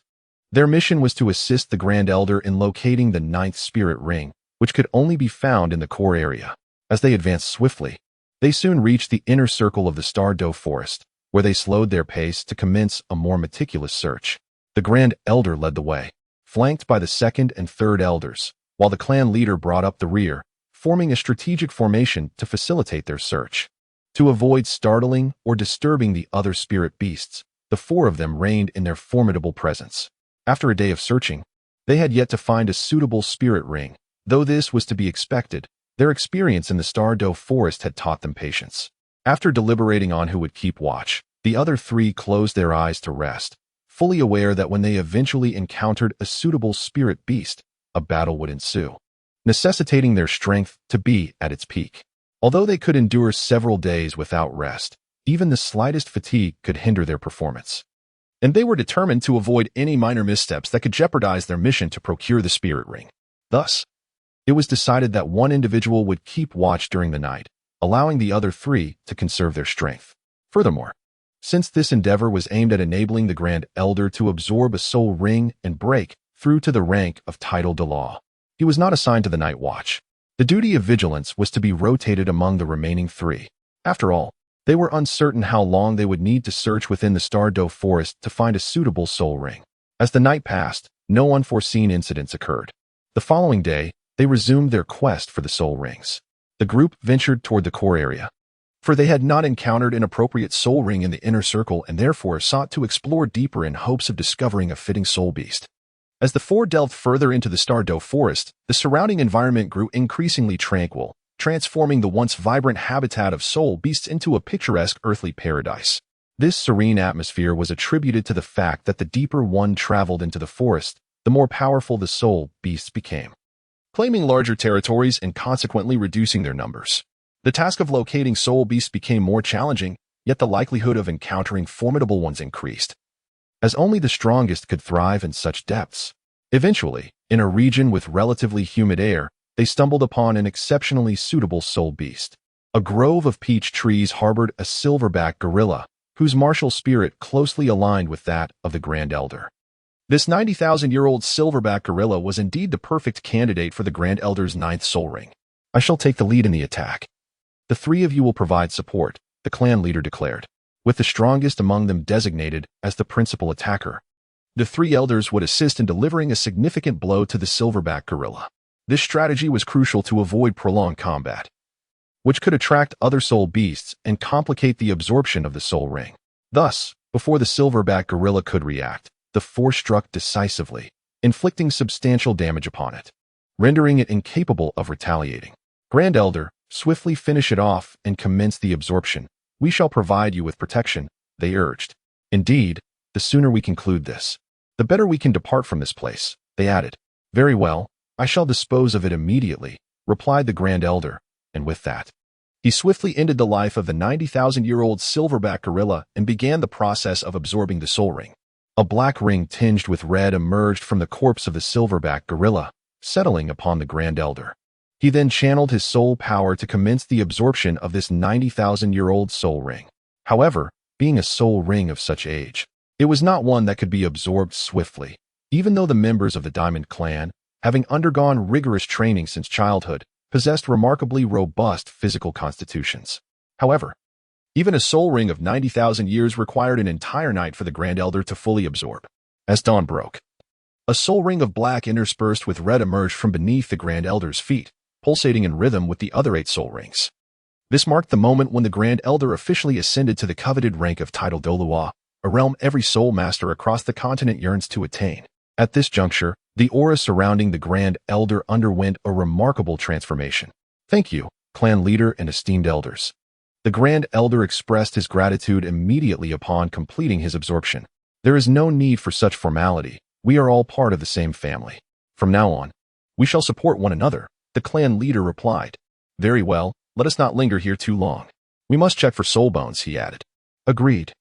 Their mission was to assist the Grand Elder in locating the 9th spirit ring, which could only be found in the core area. As they advanced swiftly, they soon reached the inner circle of the Star Luo forest, where they slowed their pace to commence a more meticulous search. The Grand Elder led the way, flanked by the second and third elders, while the clan leader brought up the rear, forming a strategic formation to facilitate their search. To avoid startling or disturbing the other spirit beasts, the four of them reigned in their formidable presence. After a day of searching, they had yet to find a suitable spirit ring. Though this was to be expected, their experience in the Star Luo forest had taught them patience. After deliberating on who would keep watch, the other three closed their eyes to rest, fully aware that when they eventually encountered a suitable spirit beast, a battle would ensue, necessitating their strength to be at its peak. Although they could endure several days without rest, even the slightest fatigue could hinder their performance. And they were determined to avoid any minor missteps that could jeopardize their mission to procure the spirit ring. Thus, it was decided that one individual would keep watch during the night, allowing the other three to conserve their strength. Furthermore, since this endeavor was aimed at enabling the Grand Elder to absorb a soul ring and break through to the rank of Title Douluo, he was not assigned to the night watch. The duty of vigilance was to be rotated among the remaining three. After all, they were uncertain how long they would need to search within the Star Luo forest to find a suitable soul ring. As the night passed, no unforeseen incidents occurred. The following day, they resumed their quest for the soul rings. The group ventured toward the core area, for they had not encountered an appropriate soul ring in the inner circle and therefore sought to explore deeper in hopes of discovering a fitting soul beast. As the four delved further into the Star Luo forest, the surrounding environment grew increasingly tranquil, transforming the once vibrant habitat of soul beasts into a picturesque earthly paradise. This serene atmosphere was attributed to the fact that the deeper one traveled into the forest, the more powerful the soul beasts became, claiming larger territories and consequently reducing their numbers. The task of locating soul beasts became more challenging, yet the likelihood of encountering formidable ones increased, as only the strongest could thrive in such depths. Eventually, in a region with relatively humid air, they stumbled upon an exceptionally suitable soul beast. A grove of peach trees harbored a silverback gorilla, whose martial spirit closely aligned with that of the Grand Elder. This 90,000-year-old silverback gorilla was indeed the perfect candidate for the Grand Elder's 9th soul ring. I shall take the lead in the attack. The three of you will provide support, the clan leader declared, with the strongest among them designated as the principal attacker. The three elders would assist in delivering a significant blow to the silverback gorilla. This strategy was crucial to avoid prolonged combat, which could attract other soul beasts and complicate the absorption of the soul ring. Thus, before the silverback gorilla could react, the four struck decisively, inflicting substantial damage upon it, rendering it incapable of retaliating. Grand Elder, swiftly finish it off and commence the absorption. We shall provide you with protection, they urged. Indeed, the sooner we conclude this, the better we can depart from this place, they added. Very well, I shall dispose of it immediately, replied the Grand Elder, and with that, he swiftly ended the life of the 90,000-year-old silverback gorilla and began the process of absorbing the soul ring. A black ring tinged with red emerged from the corpse of the silverback gorilla, settling upon the Grand Elder. He then channeled his soul power to commence the absorption of this 90,000-year-old soul ring. However, being a soul ring of such age, it was not one that could be absorbed swiftly, even though the members of the Diamond Clan, having undergone rigorous training since childhood, possessed remarkably robust physical constitutions. However, even a soul ring of 90,000 years required an entire night for the Grand Elder to fully absorb. As dawn broke, a soul ring of black interspersed with red emerged from beneath the Grand Elder's feet, pulsating in rhythm with the other 8 soul rings. This marked the moment when the Grand Elder officially ascended to the coveted rank of Title Douluo, a realm every soul master across the continent yearns to attain. At this juncture, the aura surrounding the Grand Elder underwent a remarkable transformation. Thank you, clan leader and esteemed elders. The Grand Elder expressed his gratitude immediately upon completing his absorption. There is no need for such formality. We are all part of the same family. From now on, we shall support one another, the clan leader replied. Very well, let us not linger here too long. We must check for soul bones, he added. Agreed.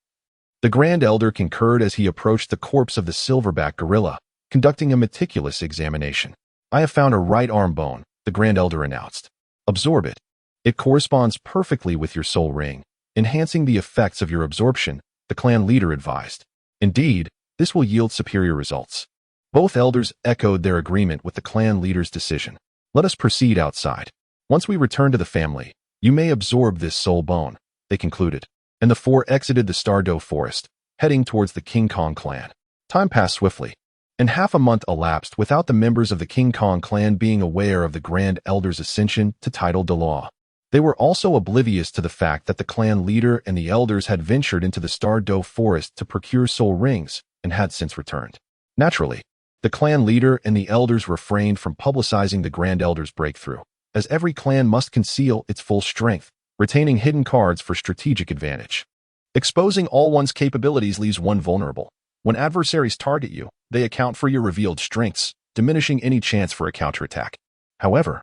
The Grand Elder concurred as he approached the corpse of the silverback gorilla, conducting a meticulous examination. I have found a right arm bone, the Grand Elder announced. Absorb it. It corresponds perfectly with your soul ring, enhancing the effects of your absorption, the clan leader advised. Indeed, this will yield superior results. Both elders echoed their agreement with the clan leader's decision. Let us proceed outside. Once we return to the family, you may absorb this soul bone, they concluded. and the four exited the Star Luo forest, heading towards the King Kong clan. Time passed swiftly, and half a month elapsed without the members of the King Kong clan being aware of the Grand Elder's ascension to title Douluo. They were also oblivious to the fact that the clan leader and the elders had ventured into the Star Luo forest to procure soul rings and had since returned. Naturally, the clan leader and the elders refrained from publicizing the Grand Elder's breakthrough, as every clan must conceal its full strength, retaining hidden cards for strategic advantage. Exposing all one's capabilities leaves one vulnerable. When adversaries target you, they account for your revealed strengths, diminishing any chance for a counterattack. However,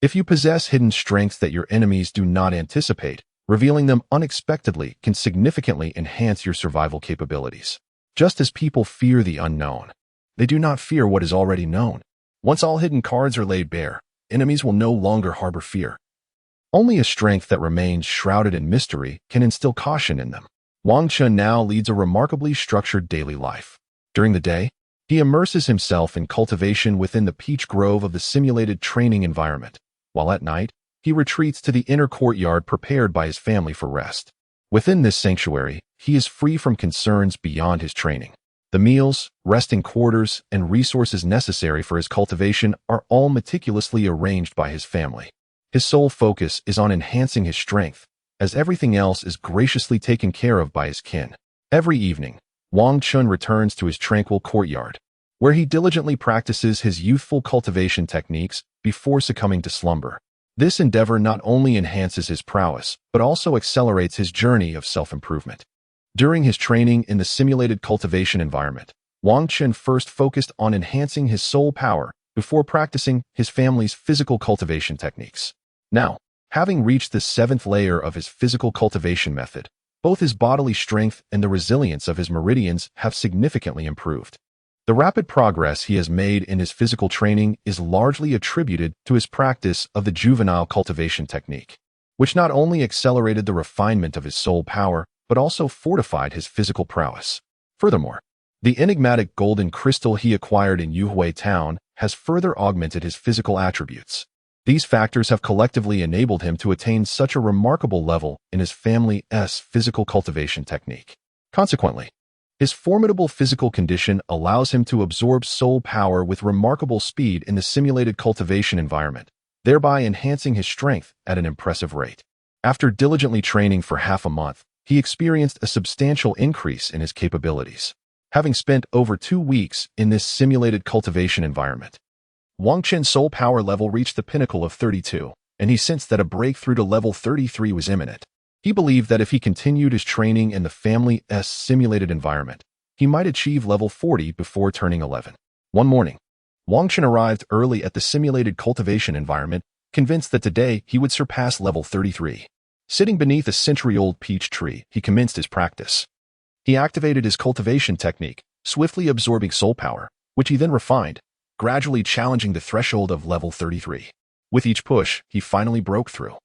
if you possess hidden strengths that your enemies do not anticipate, revealing them unexpectedly can significantly enhance your survival capabilities. Just as people fear the unknown, they do not fear what is already known. Once all hidden cards are laid bare, enemies will no longer harbor fear. Only a strength that remains shrouded in mystery can instill caution in them. Wang Chun now leads a remarkably structured daily life. During the day, he immerses himself in cultivation within the peach grove of the simulated training environment, while at night, he retreats to the inner courtyard prepared by his family for rest. Within this sanctuary, he is free from concerns beyond his training. The meals, resting quarters, and resources necessary for his cultivation are all meticulously arranged by his family. His sole focus is on enhancing his strength, as everything else is graciously taken care of by his kin. Every evening, Wang Chun returns to his tranquil courtyard, where he diligently practices his youthful cultivation techniques before succumbing to slumber. This endeavor not only enhances his prowess, but also accelerates his journey of self-improvement. During his training in the simulated cultivation environment, Wang Chun first focused on enhancing his soul power before practicing his family's physical cultivation techniques. Now, having reached the 7th layer of his physical cultivation method, both his bodily strength and the resilience of his meridians have significantly improved. The rapid progress he has made in his physical training is largely attributed to his practice of the juvenile cultivation technique, which not only accelerated the refinement of his soul power, but also fortified his physical prowess. Furthermore, the enigmatic golden crystal he acquired in Yuhui Town has further augmented his physical attributes. These factors have collectively enabled him to attain such a remarkable level in his family's physical cultivation technique. Consequently, his formidable physical condition allows him to absorb soul power with remarkable speed in the simulated cultivation environment, thereby enhancing his strength at an impressive rate. After diligently training for half a month, he experienced a substantial increase in his capabilities. Having spent over 2 weeks in this simulated cultivation environment, Wang Chun's soul power level reached the pinnacle of 32, and he sensed that a breakthrough to level 33 was imminent. He believed that if he continued his training in the family's simulated environment, he might achieve level 40 before turning 11. One morning, Wang Chun arrived early at the simulated cultivation environment, convinced that today he would surpass level 33. Sitting beneath a century-old peach tree, he commenced his practice. He activated his cultivation technique, swiftly absorbing soul power, which he then refined, gradually challenging the threshold of level 33. With each push, he finally broke through.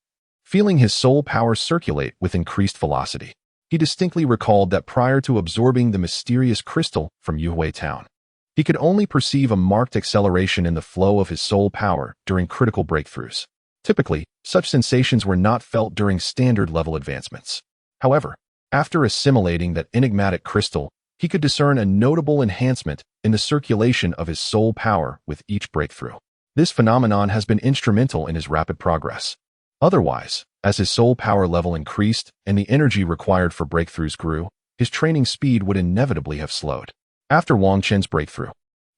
Feeling his soul power circulate with increased velocity, he distinctly recalled that prior to absorbing the mysterious crystal from Yuhui Town, he could only perceive a marked acceleration in the flow of his soul power during critical breakthroughs. Typically, such sensations were not felt during standard level advancements. However, after assimilating that enigmatic crystal, he could discern a notable enhancement in the circulation of his soul power with each breakthrough. This phenomenon has been instrumental in his rapid progress. Otherwise, as his soul power level increased and the energy required for breakthroughs grew, his training speed would inevitably have slowed. After Wang Chun's breakthrough,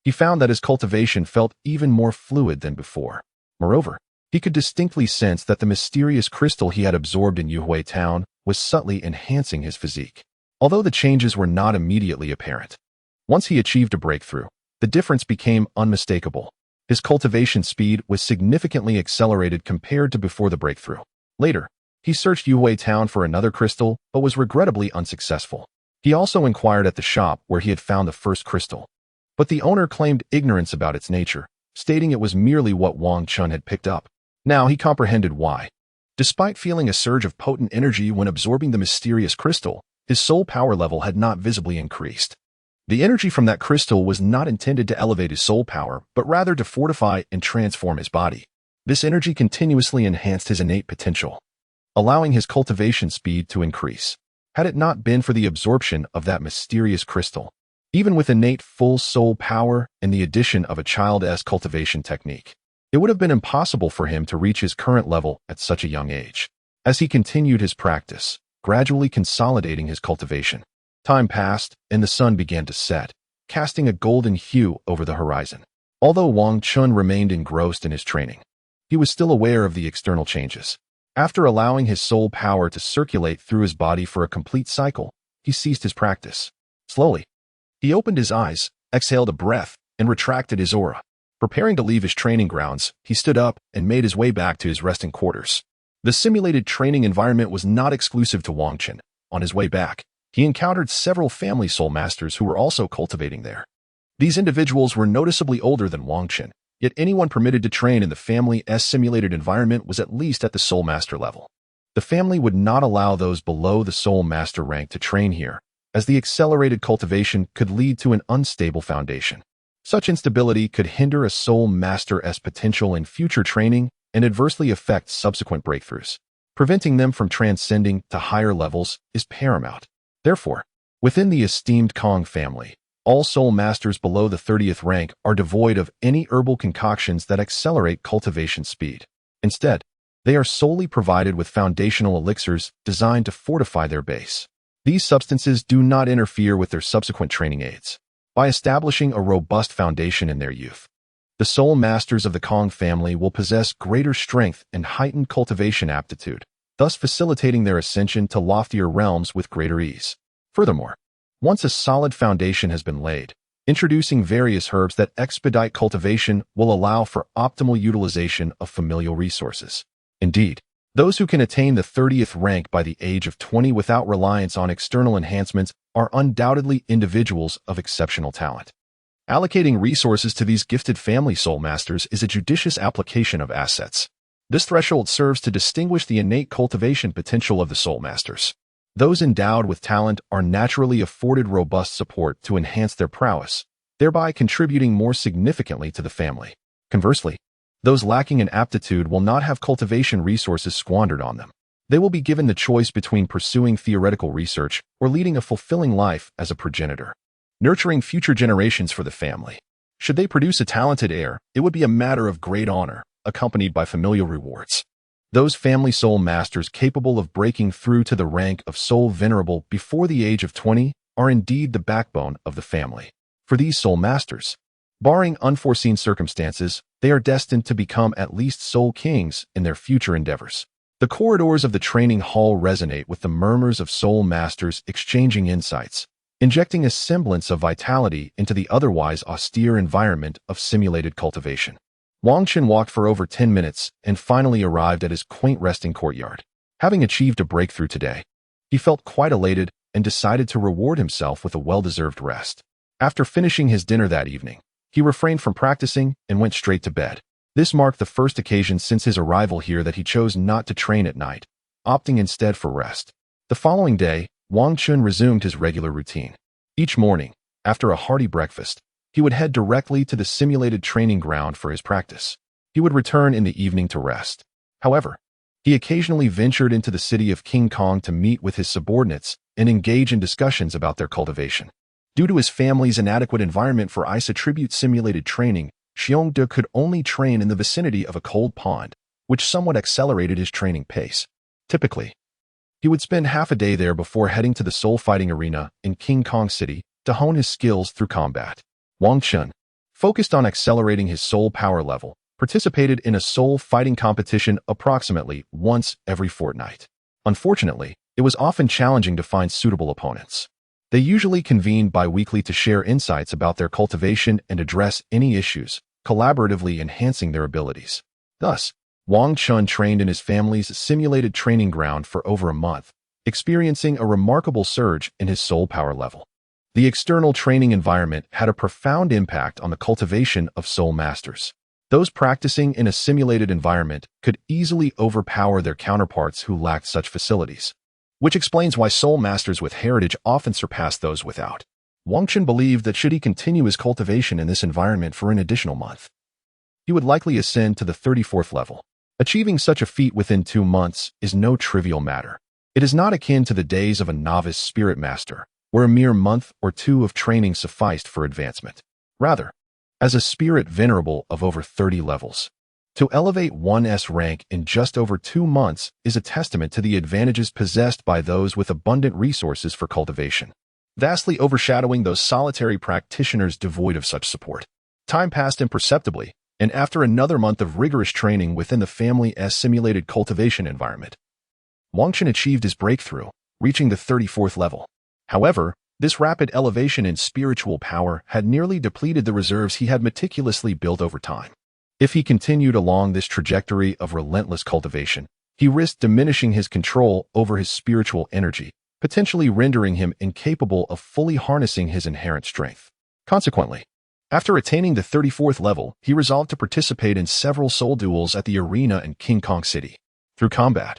he found that his cultivation felt even more fluid than before. Moreover, he could distinctly sense that the mysterious crystal he had absorbed in Yuhui Town was subtly enhancing his physique. Although the changes were not immediately apparent, once he achieved a breakthrough, the difference became unmistakable. His cultivation speed was significantly accelerated compared to before the breakthrough. Later, he searched Yuhui Town for another crystal, but was regrettably unsuccessful. He also inquired at the shop where he had found the first crystal, but the owner claimed ignorance about its nature, stating it was merely what Wang Chun had picked up. Now he comprehended why. Despite feeling a surge of potent energy when absorbing the mysterious crystal, his soul power level had not visibly increased. The energy from that crystal was not intended to elevate his soul power, but rather to fortify and transform his body. This energy continuously enhanced his innate potential, allowing his cultivation speed to increase. had it not been for the absorption of that mysterious crystal. Even with innate full soul power and the addition of a child's cultivation technique, it would have been impossible for him to reach his current level at such a young age. As he continued his practice, gradually consolidating his cultivation, time passed and the sun began to set, casting a golden hue over the horizon. Although Wang Chun remained engrossed in his training, he was still aware of the external changes. After allowing his soul power to circulate through his body for a complete cycle, he ceased his practice. Slowly, he opened his eyes, exhaled a breath, and retracted his aura. Preparing to leave his training grounds, he stood up and made his way back to his resting quarters. The simulated training environment was not exclusive to Wang Chun. On his way back, he encountered several family soul masters who were also cultivating there. These individuals were noticeably older than Wang Chun, yet anyone permitted to train in the family's simulated environment was at least at the soul master level. The family would not allow those below the soul master rank to train here, as the accelerated cultivation could lead to an unstable foundation. Such instability could hinder a soul master's potential in future training and adversely affect subsequent breakthroughs. Preventing them from transcending to higher levels is paramount. Therefore, within the esteemed Kong family, all soul masters below the 30th rank are devoid of any herbal concoctions that accelerate cultivation speed. Instead, they are solely provided with foundational elixirs designed to fortify their base. These substances do not interfere with their subsequent training aids. By establishing a robust foundation in their youth, the soul masters of the Kong family will possess greater strength and heightened cultivation aptitude, thus facilitating their ascension to loftier realms with greater ease. Furthermore, once a solid foundation has been laid, introducing various herbs that expedite cultivation will allow for optimal utilization of familial resources. Indeed, those who can attain the 30th rank by the age of 20 without reliance on external enhancements are undoubtedly individuals of exceptional talent. Allocating resources to these gifted family soul masters is a judicious application of assets. This threshold serves to distinguish the innate cultivation potential of the soul masters. Those endowed with talent are naturally afforded robust support to enhance their prowess, thereby contributing more significantly to the family. Conversely, those lacking in aptitude will not have cultivation resources squandered on them. They will be given the choice between pursuing theoretical research or leading a fulfilling life as a progenitor, nurturing future generations for the family. Should they produce a talented heir, it would be a matter of great honor, accompanied by familial rewards. Those family soul masters capable of breaking through to the rank of soul venerable before the age of 20 are indeed the backbone of the family. For these soul masters, barring unforeseen circumstances, they are destined to become at least soul kings in their future endeavors. The corridors of the training hall resonate with the murmurs of soul masters exchanging insights, injecting a semblance of vitality into the otherwise austere environment of simulated cultivation. Wang Chun walked for over 10 minutes and finally arrived at his quaint resting courtyard. Having achieved a breakthrough today, he felt quite elated and decided to reward himself with a well-deserved rest. After finishing his dinner that evening, he refrained from practicing and went straight to bed. This marked the first occasion since his arrival here that he chose not to train at night, opting instead for rest. The following day, Wang Chun resumed his regular routine. Each morning, after a hearty breakfast, he would head directly to the simulated training ground for his practice. He would return in the evening to rest. However, he occasionally ventured into the city of King Kong to meet with his subordinates and engage in discussions about their cultivation. Due to his family's inadequate environment for ice attribute simulated training, Xiongde could only train in the vicinity of a cold pond, which somewhat accelerated his training pace. Typically, he would spend half a day there before heading to the soul fighting arena in King Kong City to hone his skills through combat. Wang Chun, focused on accelerating his soul power level, participated in a soul fighting competition approximately once every fortnight. Unfortunately, it was often challenging to find suitable opponents. They usually convened bi-weekly to share insights about their cultivation and address any issues, collaboratively enhancing their abilities. Thus, Wang Chun trained in his family's simulated training ground for over a month, experiencing a remarkable surge in his soul power level. The external training environment had a profound impact on the cultivation of soul masters. Those practicing in a simulated environment could easily overpower their counterparts who lacked such facilities, which explains why soul masters with heritage often surpass those without. Wang Chun believed that should he continue his cultivation in this environment for an additional month, he would likely ascend to the 34th level. Achieving such a feat within 2 months is no trivial matter. It is not akin to the days of a novice spirit master, where a mere month or two of training sufficed for advancement. Rather, as a spirit venerable of over 30 levels, to elevate one's rank in just over 2 months is a testament to the advantages possessed by those with abundant resources for cultivation, vastly overshadowing those solitary practitioners devoid of such support. Time passed imperceptibly, and after another month of rigorous training within the family's simulated cultivation environment, Wang Chun achieved his breakthrough, reaching the 34th level. However, this rapid elevation in spiritual power had nearly depleted the reserves he had meticulously built over time. If he continued along this trajectory of relentless cultivation, he risked diminishing his control over his spiritual energy, potentially rendering him incapable of fully harnessing his inherent strength. Consequently, after attaining the 34th level, he resolved to participate in several soul duels at the arena in King Kong City. Through combat,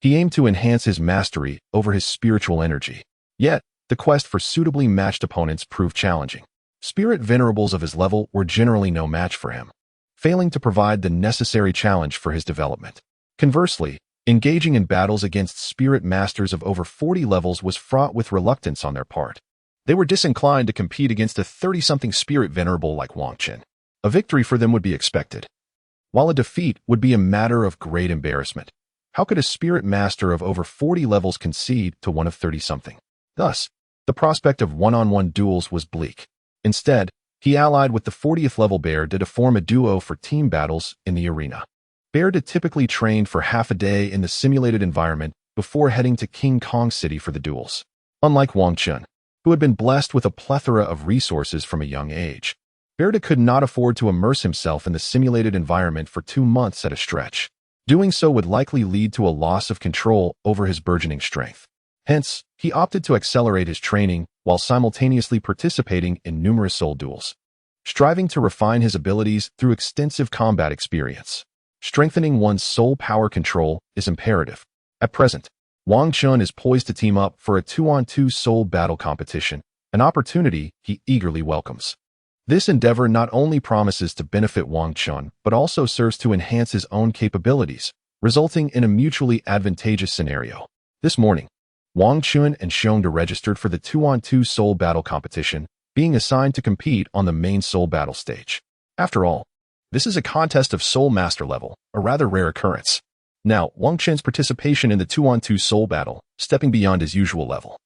he aimed to enhance his mastery over his spiritual energy. Yet, the quest for suitably matched opponents proved challenging. Spirit venerables of his level were generally no match for him, failing to provide the necessary challenge for his development. Conversely, engaging in battles against spirit masters of over 40 levels was fraught with reluctance on their part. They were disinclined to compete against a 30-something spirit venerable like Wang Chun. A victory for them would be expected, while a defeat would be a matter of great embarrassment. How could a spirit master of over 40 levels concede to one of 30-something? Thus, the prospect of one-on-one duels was bleak. Instead, he allied with the 40th level Bear to form a duo for team battles in the arena. Bear typically trained for half a day in the simulated environment before heading to King Kong City for the duels. Unlike Wang Chun, who had been blessed with a plethora of resources from a young age, Bear could not afford to immerse himself in the simulated environment for 2 months at a stretch. Doing so would likely lead to a loss of control over his burgeoning strength. Hence, he opted to accelerate his training while simultaneously participating in numerous soul duels, striving to refine his abilities through extensive combat experience. Strengthening one's soul power control is imperative. At present, Wang Chun is poised to team up for a 2-on-2 soul battle competition, an opportunity he eagerly welcomes. This endeavor not only promises to benefit Wang Chun, but also serves to enhance his own capabilities, resulting in a mutually advantageous scenario. This morning, Wang Chun and Xiongda registered for the 2-on-2 soul battle competition, being assigned to compete on the main soul battle stage. After all, this is a contest of soul master level, a rather rare occurrence. Now, Wang Chun's participation in the 2-on-2 soul battle, stepping beyond his usual level,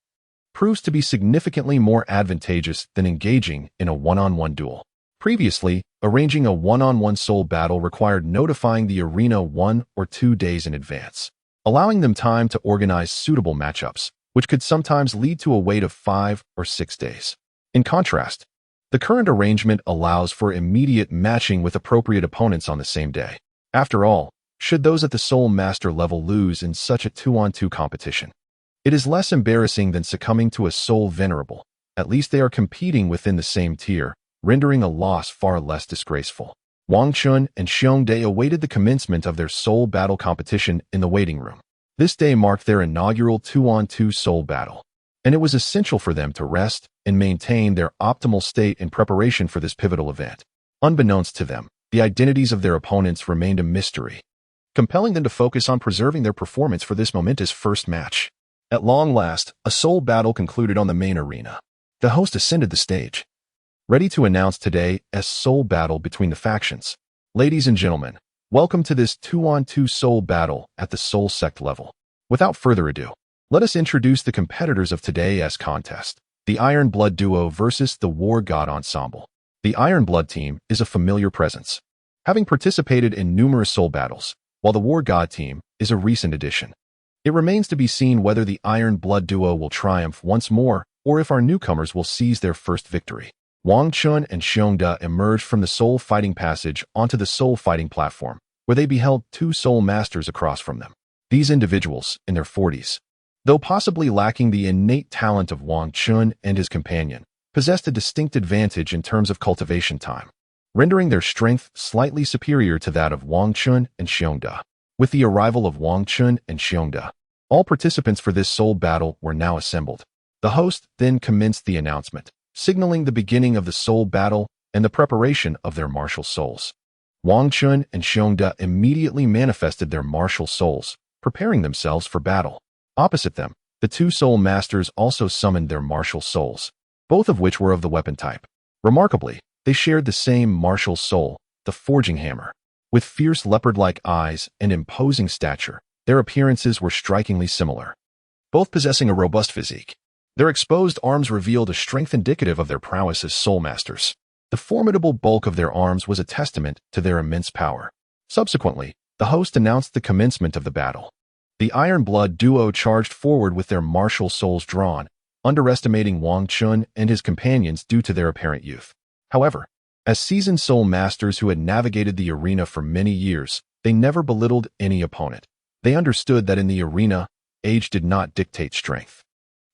proves to be significantly more advantageous than engaging in a one-on-one duel. Previously, arranging a one-on-one soul battle required notifying the arena 1 or 2 days in advance, allowing them time to organize suitable matchups, which could sometimes lead to a wait of 5 or 6 days. In contrast, the current arrangement allows for immediate matching with appropriate opponents on the same day. After all, should those at the soul master level lose in such a 2-on-2 competition, it is less embarrassing than succumbing to a soul venerable. At least they are competing within the same tier, rendering a loss far less disgraceful. Wang Chun and Xiongda awaited the commencement of their soul battle competition in the waiting room. This day marked their inaugural 2-on-2 soul battle, and it was essential for them to rest and maintain their optimal state in preparation for this pivotal event. Unbeknownst to them, the identities of their opponents remained a mystery, compelling them to focus on preserving their performance for this momentous first match. At long last, a soul battle concluded on the main arena. The host ascended the stage, ready to announce today's soul battle between the factions. Ladies and gentlemen, welcome to this 2-on-2 soul battle at the soul sect level. Without further ado, let us introduce the competitors of today's contest, the Iron Blood Duo versus the War God Ensemble. The Iron Blood team is a familiar presence, having participated in numerous soul battles, while the War God team is a recent addition. It remains to be seen whether the Iron Blood Duo will triumph once more, or if our newcomers will seize their first victory. Wang Chun and Xiongda emerged from the soul fighting passage onto the soul fighting platform, where they beheld 2 soul masters across from them. These individuals, in their 40s, though possibly lacking the innate talent of Wang Chun and his companion, possessed a distinct advantage in terms of cultivation time, rendering their strength slightly superior to that of Wang Chun and Xiongda. With the arrival of Wang Chun and Xiongda, all participants for this soul battle were now assembled. The host then commenced the announcement, signaling the beginning of the soul battle and the preparation of their martial souls. Wang Chun and Xiongda immediately manifested their martial souls, preparing themselves for battle. Opposite them, the two soul masters also summoned their martial souls, both of which were of the weapon type. Remarkably, they shared the same martial soul, the forging hammer. With fierce leopard-like eyes and imposing stature, their appearances were strikingly similar, both possessing a robust physique. Their exposed arms revealed a strength indicative of their prowess as soul masters. The formidable bulk of their arms was a testament to their immense power. Subsequently, the host announced the commencement of the battle. The Iron Blood duo charged forward with their martial souls drawn, underestimating Wang Chun and his companions due to their apparent youth. However, as seasoned soul masters who had navigated the arena for many years, they never belittled any opponent. They understood that in the arena, age did not dictate strength.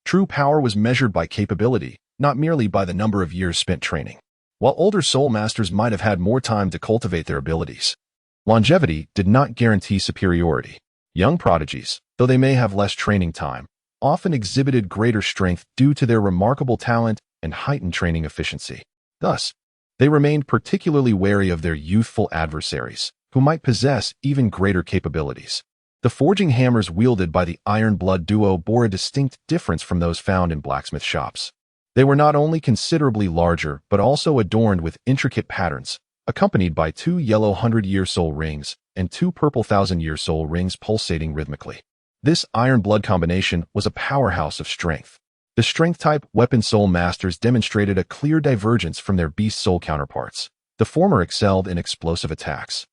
True power was measured by capability, not merely by the number of years spent training. While older soul masters might have had more time to cultivate their abilities, longevity did not guarantee superiority. Young prodigies, though they may have less training time, often exhibited greater strength due to their remarkable talent and heightened training efficiency. Thus, they remained particularly wary of their youthful adversaries, who might possess even greater capabilities. The forging hammers wielded by the Iron Blood duo bore a distinct difference from those found in blacksmith shops. They were not only considerably larger, but also adorned with intricate patterns, accompanied by 2 yellow 100-year soul rings and 2 purple 1,000-year soul rings pulsating rhythmically. This Iron Blood combination was a powerhouse of strength. The strength-type weapon soul masters demonstrated a clear divergence from their beast soul counterparts. The former excelled in explosive attacks,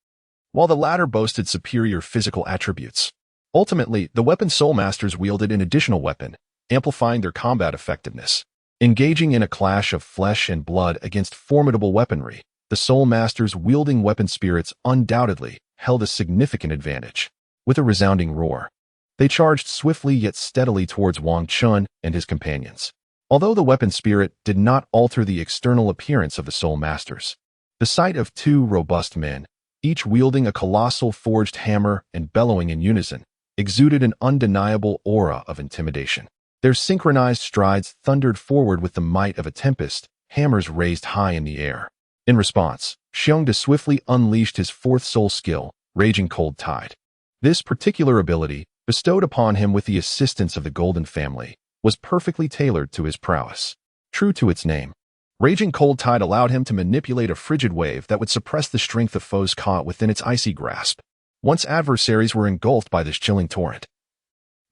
while the latter boasted superior physical attributes. Ultimately, the weapon soul masters wielded an additional weapon, amplifying their combat effectiveness. Engaging in a clash of flesh and blood against formidable weaponry, the soul masters wielding weapon spirits undoubtedly held a significant advantage. With a resounding roar, they charged swiftly yet steadily towards Wang Chun and his companions. Although the weapon spirit did not alter the external appearance of the soul masters, the sight of 2 robust men, each wielding a colossal forged hammer and bellowing in unison, exuded an undeniable aura of intimidation. Their synchronized strides thundered forward with the might of a tempest, hammers raised high in the air. In response, Xiongda swiftly unleashed his 4th soul skill, Raging Cold Tide. This particular ability, bestowed upon him with the assistance of the Golden Family, was perfectly tailored to his prowess. True to its name, Raging Cold Tide allowed him to manipulate a frigid wave that would suppress the strength of foes caught within its icy grasp. Once adversaries were engulfed by this chilling torrent,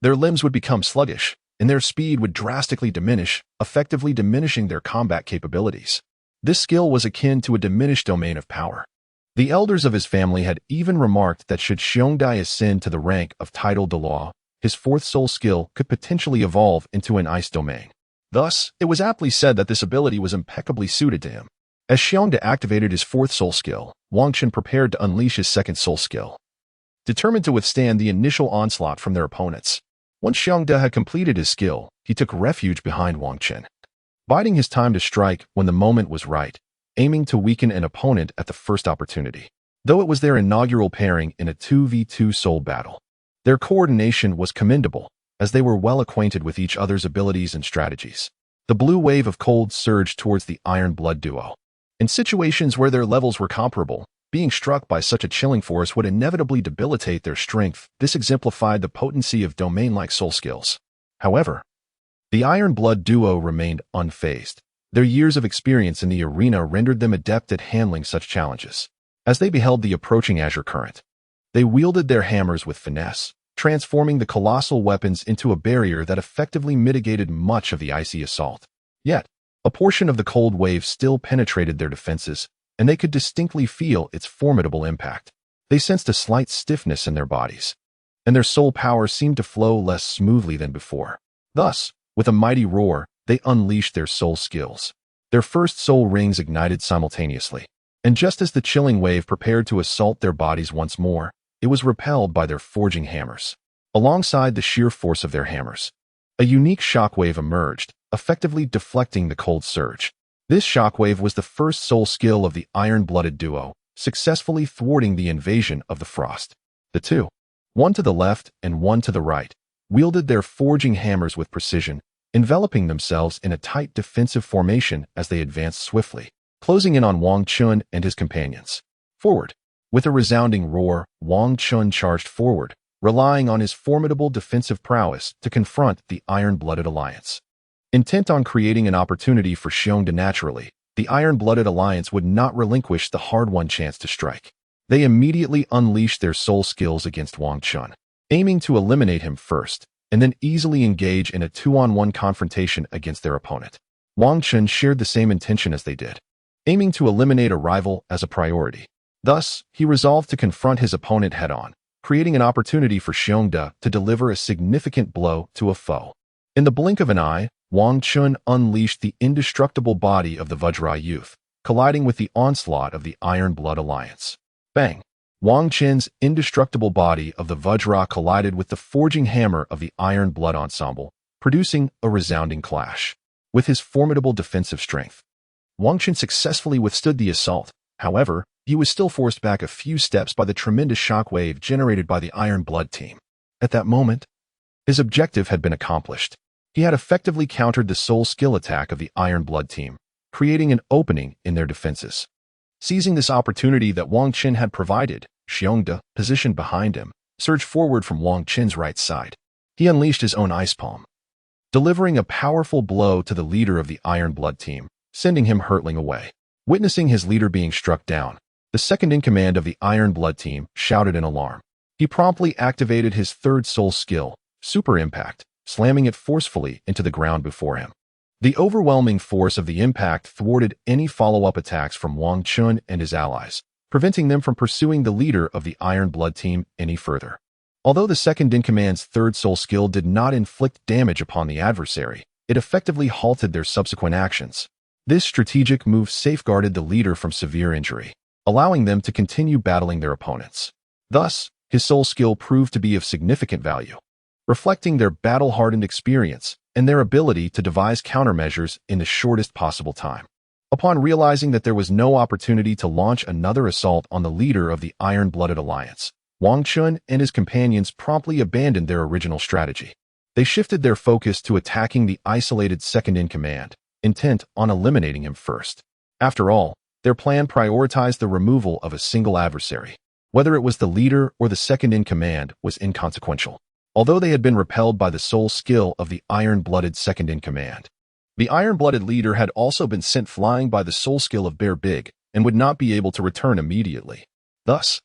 their limbs would become sluggish, and their speed would drastically diminish, effectively diminishing their combat capabilities. This skill was akin to a diminished domain of power. The elders of his family had even remarked that should Xiongdai ascend to the rank of title Douluo, his 4th soul skill could potentially evolve into an ice domain. Thus, it was aptly said that this ability was impeccably suited to him. As Xiongda activated his 4th soul skill, Wang Chun prepared to unleash his 2nd soul skill, determined to withstand the initial onslaught from their opponents. Once Xiongda had completed his skill, he took refuge behind Wang Chun, biding his time to strike when the moment was right, aiming to weaken an opponent at the first opportunity. Though it was their inaugural pairing in a 2v2 soul battle, their coordination was commendable, as they were well acquainted with each other's abilities and strategies. The blue wave of cold surged towards the Iron Blood duo. In situations where their levels were comparable, being struck by such a chilling force would inevitably debilitate their strength. This exemplified the potency of domain-like soul skills. However, the Iron Blood duo remained unfazed. Their years of experience in the arena rendered them adept at handling such challenges. As they beheld the approaching azure current, they wielded their hammers with finesse, transforming the colossal weapons into a barrier that effectively mitigated much of the icy assault. Yet, a portion of the cold wave still penetrated their defenses, and they could distinctly feel its formidable impact. They sensed a slight stiffness in their bodies, and their soul power seemed to flow less smoothly than before. Thus, with a mighty roar, they unleashed their soul skills. Their 1st soul rings ignited simultaneously, and just as the chilling wave prepared to assault their bodies once more, it was repelled by their forging hammers. Alongside the sheer force of their hammers, a unique shockwave emerged, effectively deflecting the cold surge. This shockwave was the 1st soul skill of the iron-blooded duo, successfully thwarting the invasion of the frost. The 2, one to the left and one to the right, wielded their forging hammers with precision, enveloping themselves in a tight defensive formation as they advanced swiftly, closing in on Wang Chun and his companions. Forward! With a resounding roar, Wang Chun charged forward, relying on his formidable defensive prowess to confront the Iron-Blooded Alliance. Intent on creating an opportunity for Xiongda naturally, the Iron-Blooded Alliance would not relinquish the hard-won chance to strike. They immediately unleashed their soul skills against Wang Chun, aiming to eliminate him first, and then easily engage in a 2-on-1 confrontation against their opponent. Wang Chun shared the same intention as they did, aiming to eliminate a rival as a priority. Thus, he resolved to confront his opponent head-on, creating an opportunity for Xiongda to deliver a significant blow to a foe. In the blink of an eye, Wang Chun unleashed the indestructible body of the Vajra youth, colliding with the onslaught of the Iron Blood Alliance. Bang! Wang Chun's indestructible body of the Vajra collided with the forging hammer of the Iron Blood Ensemble, producing a resounding clash. With his formidable defensive strength, Wang Chun successfully withstood the assault. However, he was still forced back a few steps by the tremendous shockwave generated by the Iron Blood team. At that moment, his objective had been accomplished. He had effectively countered the soul skill attack of the Iron Blood team, creating an opening in their defenses. Seizing this opportunity that Wang Chun had provided, Xiongda, positioned behind him, surged forward from Wang Chun's right side. He unleashed his own ice palm, delivering a powerful blow to the leader of the Iron Blood team, sending him hurtling away. Witnessing his leader being struck down, the second-in-command of the Iron Blood team shouted in alarm. He promptly activated his third soul skill, Super Impact, slamming it forcefully into the ground before him. The overwhelming force of the impact thwarted any follow-up attacks from Wang Chun and his allies, preventing them from pursuing the leader of the Iron Blood team any further. Although the second-in-command's third soul skill did not inflict damage upon the adversary, it effectively halted their subsequent actions. This strategic move safeguarded the leader from severe injury, allowing them to continue battling their opponents. Thus, his soul skill proved to be of significant value, reflecting their battle-hardened experience and their ability to devise countermeasures in the shortest possible time. Upon realizing that there was no opportunity to launch another assault on the leader of the Iron-Blooded Alliance, Wang Chun and his companions promptly abandoned their original strategy. They shifted their focus to attacking the isolated second-in-command, intent on eliminating him first. After all, their plan prioritized the removal of a single adversary. Whether it was the leader or the second-in-command was inconsequential, although they had been repelled by the soul skill of the Iron-Blooded second-in-command. The Iron-Blooded leader had also been sent flying by the soul skill of Bear Big and would not be able to return immediately. Thus,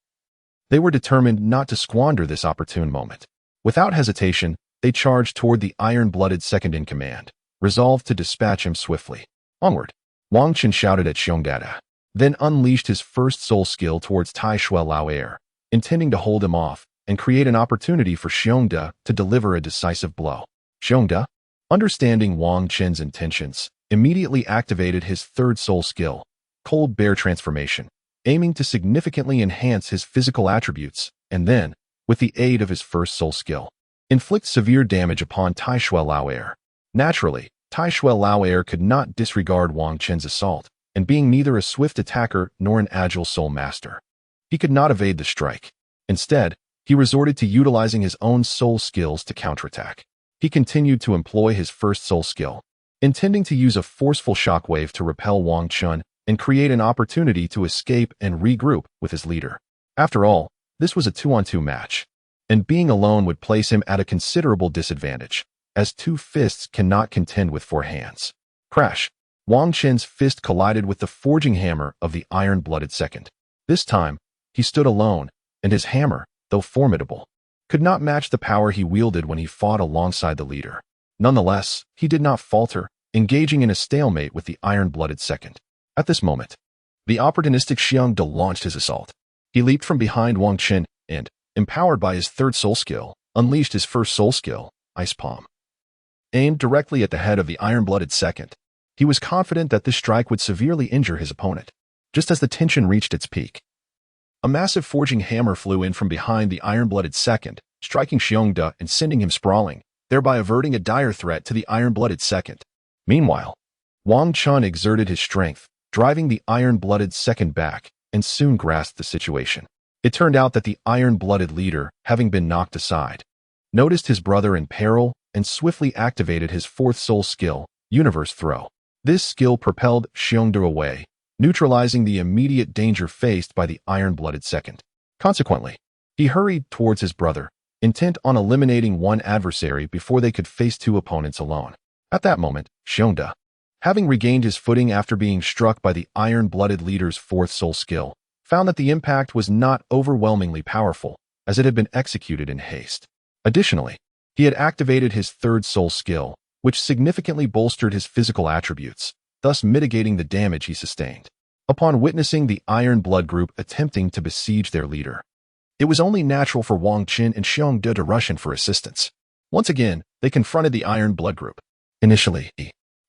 they were determined not to squander this opportune moment. Without hesitation, they charged toward the Iron-Blooded second-in-command, resolved to dispatch him swiftly. Onward! Wang Chun shouted at Xiongda, then unleashed his first soul skill towards Tai Shui Lao Air, intending to hold him off and create an opportunity for Xiongda to deliver a decisive blow. Xiongda, understanding Wang Chun's intentions, immediately activated his third soul skill, Cold Bear Transformation, aiming to significantly enhance his physical attributes, and then, with the aid of his first soul skill, inflict severe damage upon Tai Shui Lao Air. Naturally, Tai Shui Lao Air could not disregard Wang Chun's assault, and being neither a swift attacker nor an agile soul master, he could not evade the strike. Instead, he resorted to utilizing his own soul skills to counterattack. He continued to employ his first soul skill, intending to use a forceful shockwave to repel Wang Chun and create an opportunity to escape and regroup with his leader. After all, this was a 2-on-2 match, and being alone would place him at a considerable disadvantage, as two fists cannot contend with four hands. Crash! Wang Chun's fist collided with the forging hammer of the Iron-Blooded second. This time, he stood alone, and his hammer, though formidable, could not match the power he wielded when he fought alongside the leader. Nonetheless, he did not falter, engaging in a stalemate with the Iron-Blooded second. At this moment, the opportunistic Xiongda launched his assault. He leaped from behind Wang Chun and, empowered by his third soul skill, unleashed his first soul skill, Ice Palm. Aimed directly at the head of the Iron-Blooded second, he was confident that this strike would severely injure his opponent. Just as the tension reached its peak, a massive forging hammer flew in from behind the Iron-Blooded second, striking Xiongda and sending him sprawling, thereby averting a dire threat to the Iron-Blooded second. Meanwhile, Wang Chun exerted his strength, driving the Iron-Blooded second back, and soon grasped the situation. It turned out that the Iron-Blooded leader, having been knocked aside, noticed his brother in peril and swiftly activated his fourth soul skill, Universe Throw. This skill propelled Xiongda away, neutralizing the immediate danger faced by the Iron-Blooded second. Consequently, he hurried towards his brother, intent on eliminating one adversary before they could face two opponents alone. At that moment, Xiongda, having regained his footing after being struck by the iron-blooded leader's fourth soul skill, found that the impact was not overwhelmingly powerful, as it had been executed in haste. Additionally, he had activated his third soul skill, which significantly bolstered his physical attributes, thus mitigating the damage he sustained. Upon witnessing the Iron Blood group attempting to besiege their leader, it was only natural for Wang Qin and Xiongda to rush in for assistance. Once again, they confronted the Iron Blood group. Initially,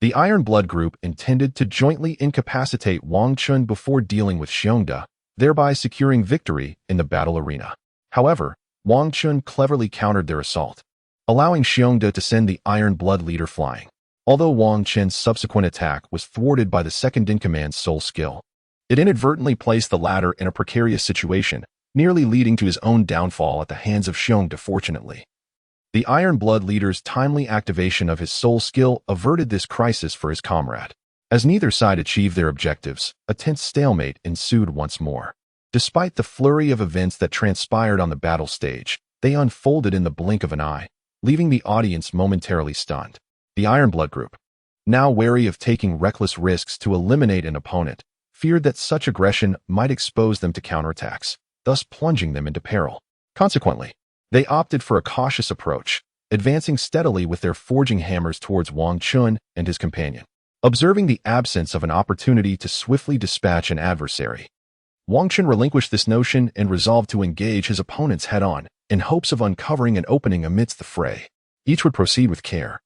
the Iron Blood group intended to jointly incapacitate Wang Qin before dealing with Xiongda, thereby securing victory in the battle arena. However, Wang Qin cleverly countered their assault, allowing Xiongda to send the Iron Blood leader flying. Although Wang Qin's subsequent attack was thwarted by the second-in-command's soul skill, it inadvertently placed the latter in a precarious situation, nearly leading to his own downfall at the hands of Xiongda. Fortunately, the Iron Blood leader's timely activation of his soul skill averted this crisis for his comrade. As neither side achieved their objectives, a tense stalemate ensued once more. Despite the flurry of events that transpired on the battle stage, they unfolded in the blink of an eye, leaving the audience momentarily stunned. The Iron Blood group, now wary of taking reckless risks to eliminate an opponent, feared that such aggression might expose them to counterattacks, thus plunging them into peril. Consequently, they opted for a cautious approach, advancing steadily with their forging hammers towards Wang Qin and his companion. Observing the absence of an opportunity to swiftly dispatch an adversary, Wang Qin relinquished this notion and resolved to engage his opponents head-on, in hopes of uncovering an opening amidst the fray. Each would proceed with care,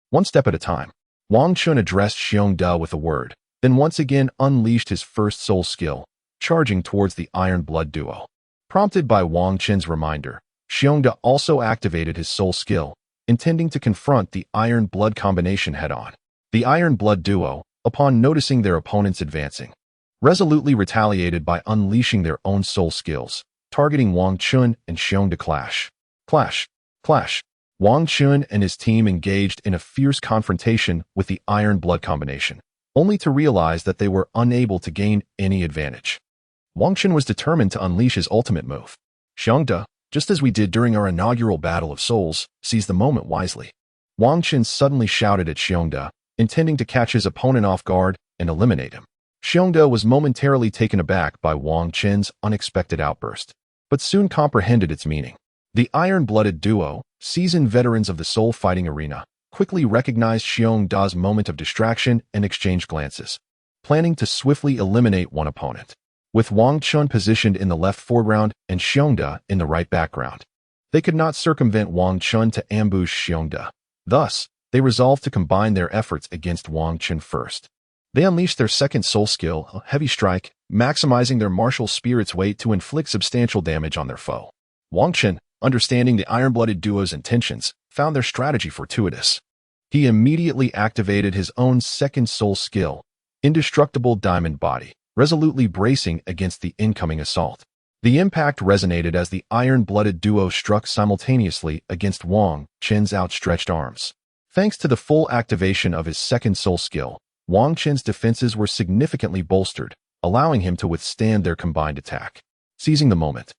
one step at a time. Wang Qin addressed Xiongda with a word, then once again unleashed his first soul skill, charging towards the Iron Blood duo. Prompted by Wang Qin's reminder, Xiongda also activated his soul skill, intending to confront the Iron Blood combination head-on. The Iron Blood duo, upon noticing their opponents advancing, resolutely retaliated by unleashing their own soul skills, targeting Wang Qin and Xiongda. Clash. Wang Qin and his team engaged in a fierce confrontation with the Iron Blood combination, only to realize that they were unable to gain any advantage. Wang Qin was determined to unleash his ultimate move. Xiongda, just as we did during our inaugural Battle of Souls, seized the moment wisely. Wang Qin suddenly shouted at Xiongda, intending to catch his opponent off guard and eliminate him. Xiongda was momentarily taken aback by Wang Qin's unexpected outburst, but soon comprehended its meaning. The iron-blooded duo, seasoned veterans of the soul fighting arena, quickly recognized Xiongda's moment of distraction and exchanged glances, planning to swiftly eliminate one opponent. With Wang Qin positioned in the left foreground and Xiongda in the right background, they could not circumvent Wang Qin to ambush Xiongda. Thus, they resolved to combine their efforts against Wang Qin first. They unleashed their second soul skill, a heavy strike, maximizing their martial spirit's weight to inflict substantial damage on their foe. Wang Qin, understanding the iron-blooded duo's intentions, found their strategy fortuitous. He immediately activated his own second soul skill, Indestructible Diamond Body, resolutely bracing against the incoming assault. The impact resonated as the iron-blooded duo struck simultaneously against Wang Qin's outstretched arms. Thanks to the full activation of his second soul skill, Wang Qin's defenses were significantly bolstered, allowing him to withstand their combined attack. Seizing the moment,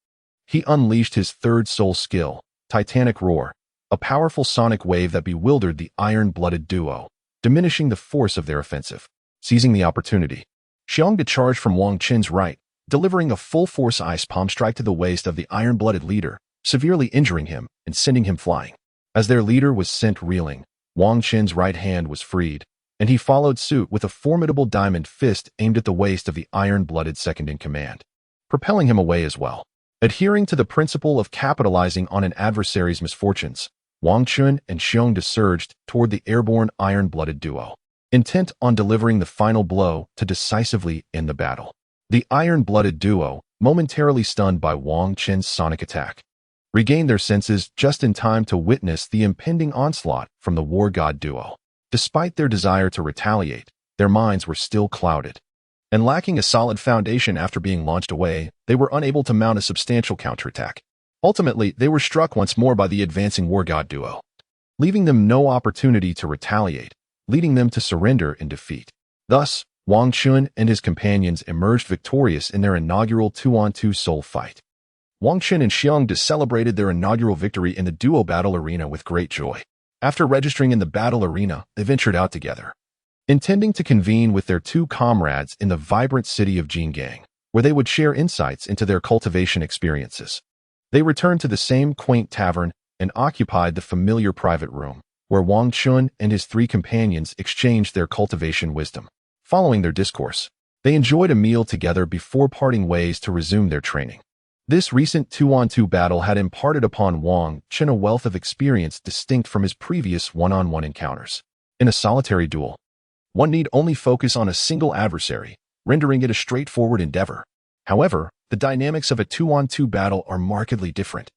he unleashed his third soul skill, Titanic Roar, a powerful sonic wave that bewildered the iron-blooded duo, diminishing the force of their offensive. Seizing the opportunity, Xiongda charged from Wang Qin's right, delivering a full-force ice palm strike to the waist of the iron-blooded leader, severely injuring him and sending him flying. As their leader was sent reeling, Wang Qin's right hand was freed, and he followed suit with a formidable diamond fist aimed at the waist of the iron-blooded second-in-command, propelling him away as well. Adhering to the principle of capitalizing on an adversary's misfortunes, Wang Qin and Xiongda surged toward the airborne iron-blooded duo, intent on delivering the final blow to decisively end the battle. The iron-blooded duo, momentarily stunned by Wang Qin's sonic attack, regained their senses just in time to witness the impending onslaught from the war god duo. Despite their desire to retaliate, their minds were still clouded, and lacking a solid foundation after being launched away, they were unable to mount a substantial counterattack. Ultimately, they were struck once more by the advancing war god duo, leaving them no opportunity to retaliate, leading them to surrender in defeat. Thus, Wang Qin and his companions emerged victorious in their inaugural 2-on-2 soul fight. Wang Qin and Xiang celebrated their inaugural victory in the duo battle arena with great joy. After registering in the battle arena, they ventured out together, intending to convene with their two comrades in the vibrant city of Jingang, where they would share insights into their cultivation experiences. They returned to the same quaint tavern and occupied the familiar private room, where Wang Chun and his three companions exchanged their cultivation wisdom. Following their discourse, they enjoyed a meal together before parting ways to resume their training. This recent two-on-two battle had imparted upon Wang Chun a wealth of experience distinct from his previous one-on-one encounters. In a solitary duel, one need only focus on a single adversary, rendering it a straightforward endeavor. However, the dynamics of a two-on-two battle are markedly different.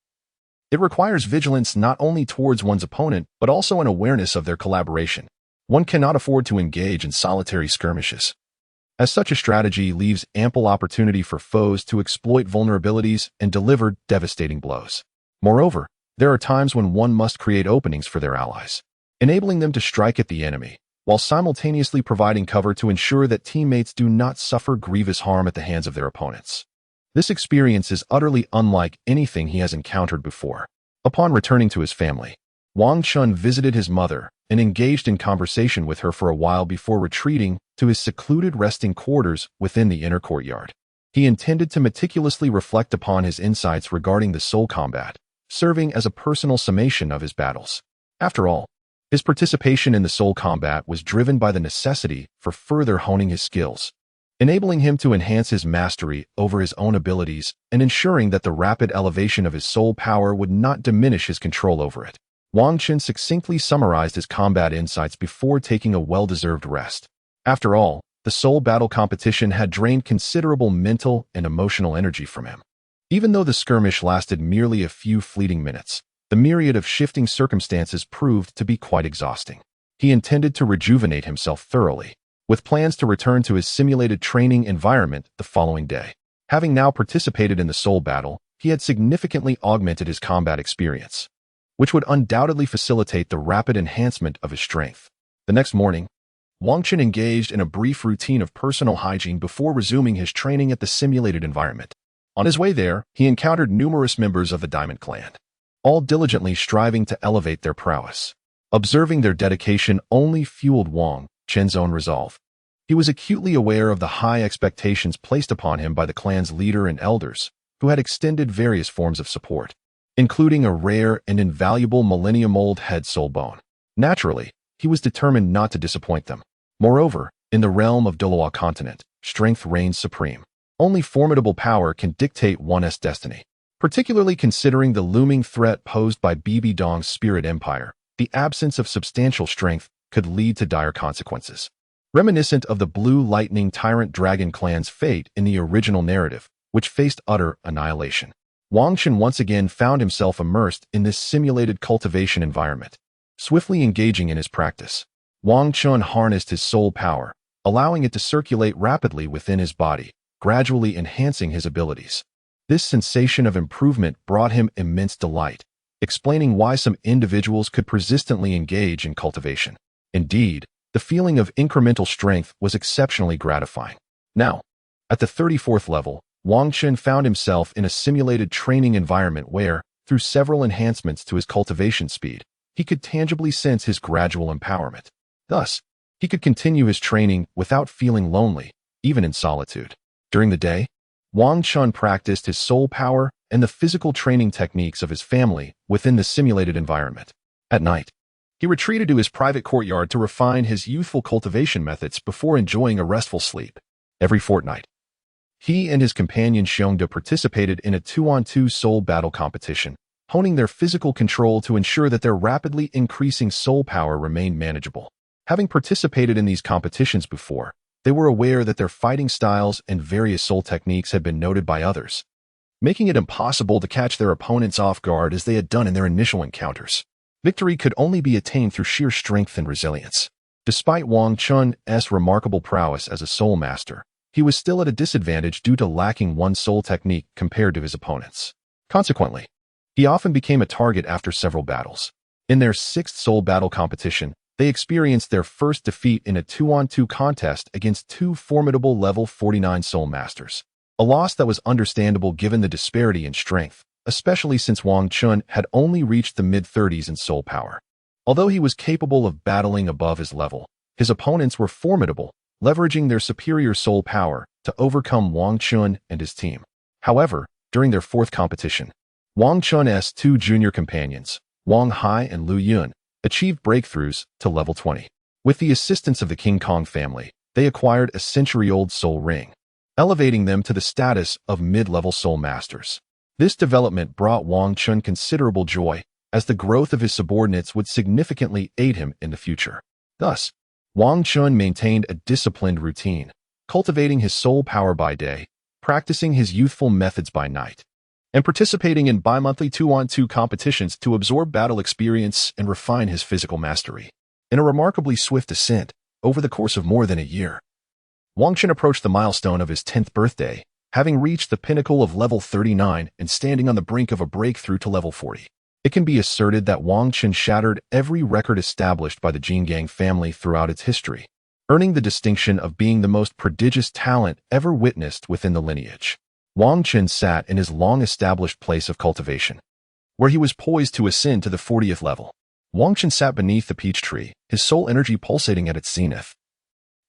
It requires vigilance not only towards one's opponent, but also an awareness of their collaboration. One cannot afford to engage in solitary skirmishes, as such a strategy leaves ample opportunity for foes to exploit vulnerabilities and deliver devastating blows. Moreover, there are times when one must create openings for their allies, enabling them to strike at the enemy, while simultaneously providing cover to ensure that teammates do not suffer grievous harm at the hands of their opponents. This experience is utterly unlike anything he has encountered before. Upon returning to his family, Wang Chun visited his mother and engaged in conversation with her for a while before retreating to his secluded resting quarters within the inner courtyard. He intended to meticulously reflect upon his insights regarding the soul combat, serving as a personal summation of his battles. After all, his participation in the soul combat was driven by the necessity for further honing his skills, enabling him to enhance his mastery over his own abilities and ensuring that the rapid elevation of his soul power would not diminish his control over it. Wang Qin succinctly summarized his combat insights before taking a well-deserved rest. After all, the soul battle competition had drained considerable mental and emotional energy from him. Even though the skirmish lasted merely a few fleeting minutes, the myriad of shifting circumstances proved to be quite exhausting. He intended to rejuvenate himself thoroughly, with plans to return to his simulated training environment the following day. Having now participated in the soul battle, he had significantly augmented his combat experience, which would undoubtedly facilitate the rapid enhancement of his strength. The next morning, Wang Qin engaged in a brief routine of personal hygiene before resuming his training at the simulated environment. On his way there, he encountered numerous members of the Diamond Clan, all diligently striving to elevate their prowess. Observing their dedication only fueled Wang Qin's own resolve. He was acutely aware of the high expectations placed upon him by the clan's leader and elders, who had extended various forms of support, including a rare and invaluable millennium-old head soul bone. Naturally, he was determined not to disappoint them. Moreover, in the realm of Douluo Continent, strength reigns supreme. Only formidable power can dictate one's destiny. Particularly considering the looming threat posed by Bibi Dong's spirit empire, the absence of substantial strength could lead to dire consequences. Reminiscent of the Blue Lightning Tyrant Dragon clan's fate in the original narrative, which faced utter annihilation, Wang Qin once again found himself immersed in this simulated cultivation environment. Swiftly engaging in his practice, Wang Qin harnessed his soul power, allowing it to circulate rapidly within his body, gradually enhancing his abilities. This sensation of improvement brought him immense delight, explaining why some individuals could persistently engage in cultivation. Indeed, the feeling of incremental strength was exceptionally gratifying. Now, at the 34th level, Wang Qin found himself in a simulated training environment where, through several enhancements to his cultivation speed, he could tangibly sense his gradual empowerment. Thus, he could continue his training without feeling lonely, even in solitude. During the day, Wang Qin practiced his soul power and the physical training techniques of his family within the simulated environment. At night, he retreated to his private courtyard to refine his youthful cultivation methods before enjoying a restful sleep. Every fortnight, he and his companion Xiongda participated in a two-on-two soul battle competition, honing their physical control to ensure that their rapidly increasing soul power remained manageable. Having participated in these competitions before, they were aware that their fighting styles and various soul techniques had been noted by others, making it impossible to catch their opponents off guard as they had done in their initial encounters. Victory could only be attained through sheer strength and resilience. Despite Wang Qin's remarkable prowess as a soul master, he was still at a disadvantage due to lacking one soul technique compared to his opponents. Consequently, he often became a target after several battles. In their sixth soul battle competition, they experienced their first defeat in a two-on-two contest against two formidable level 49 soul masters. a loss that was understandable given the disparity in strength, especially since Wang Chun had only reached the mid-30s in soul power. Although he was capable of battling above his level, his opponents were formidable, leveraging their superior soul power to overcome Wang Chun and his team. However, during their fourth competition, Wang Chun's two junior companions, Wang Hai and Lu Yun, achieved breakthroughs to level 20. With the assistance of the King Kong family, they acquired a century-old soul ring, elevating them to the status of mid-level soul masters. This development brought Wang Chun considerable joy, as the growth of his subordinates would significantly aid him in the future. Thus, Wang Chun maintained a disciplined routine, cultivating his soul power by day, practicing his youthful methods by night, and participating in bi-monthly 2-on-2 competitions to absorb battle experience and refine his physical mastery. In a remarkably swift ascent, over the course of more than a year, Wang Chun approached the milestone of his 10th birthday, having reached the pinnacle of level 39 and standing on the brink of a breakthrough to level 40. It can be asserted that Wang Chun shattered every record established by the Jingang family throughout its history, earning the distinction of being the most prodigious talent ever witnessed within the lineage. Wang Chun sat in his long-established place of cultivation, where he was poised to ascend to the 40th level. Wang Chun sat beneath the peach tree, his soul energy pulsating at its zenith,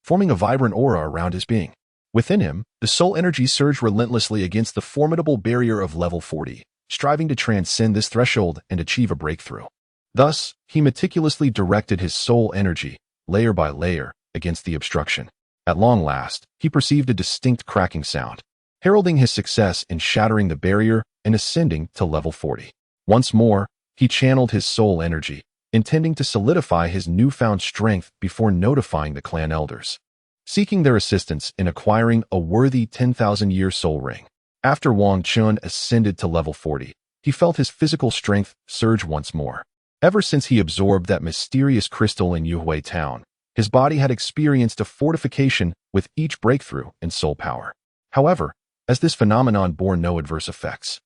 forming a vibrant aura around his being. Within him, the soul energy surged relentlessly against the formidable barrier of level 40, striving to transcend this threshold and achieve a breakthrough. Thus, he meticulously directed his soul energy, layer by layer, against the obstruction. At long last, he perceived a distinct cracking sound, heralding his success in shattering the barrier and ascending to level 40. Once more, he channeled his soul energy, intending to solidify his newfound strength before notifying the clan elders, seeking their assistance in acquiring a worthy 10,000-year soul ring. After Wang Chun ascended to level 40, he felt his physical strength surge once more. Ever since he absorbed that mysterious crystal in Yuhui town, his body had experienced a fortification with each breakthrough in soul power. However, as this phenomenon bore no adverse effects,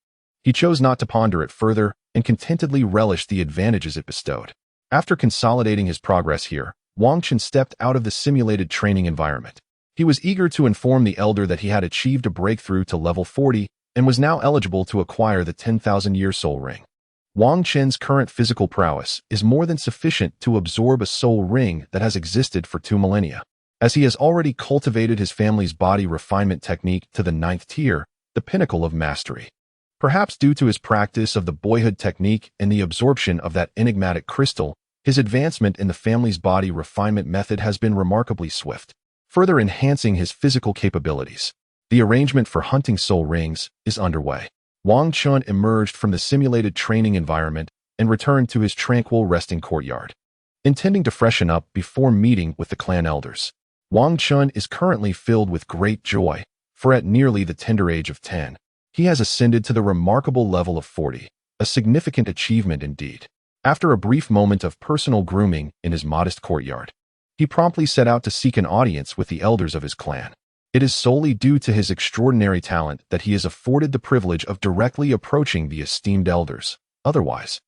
he chose not to ponder it further and contentedly relished the advantages it bestowed. After consolidating his progress here, Wang Chun stepped out of the simulated training environment. He was eager to inform the elder that he had achieved a breakthrough to level 40 and was now eligible to acquire the 10,000-year soul ring. Wang Chun's current physical prowess is more than sufficient to absorb a soul ring that has existed for 2 millennia. As he has already cultivated his family's body refinement technique to the 9th tier, the pinnacle of mastery. Perhaps due to his practice of the boyhood technique and the absorption of that enigmatic crystal, his advancement in the family's body refinement method has been remarkably swift, further enhancing his physical capabilities. The arrangement for hunting soul rings is underway. Wang Chun emerged from the simulated training environment and returned to his tranquil resting courtyard, intending to freshen up before meeting with the clan elders. Wang Chun is currently filled with great joy, for at nearly the tender age of 10, he has ascended to the remarkable level of 40, a significant achievement indeed. After a brief moment of personal grooming in his modest courtyard, he promptly set out to seek an audience with the elders of his clan. It is solely due to his extraordinary talent that he is afforded the privilege of directly approaching the esteemed elders. Otherwise,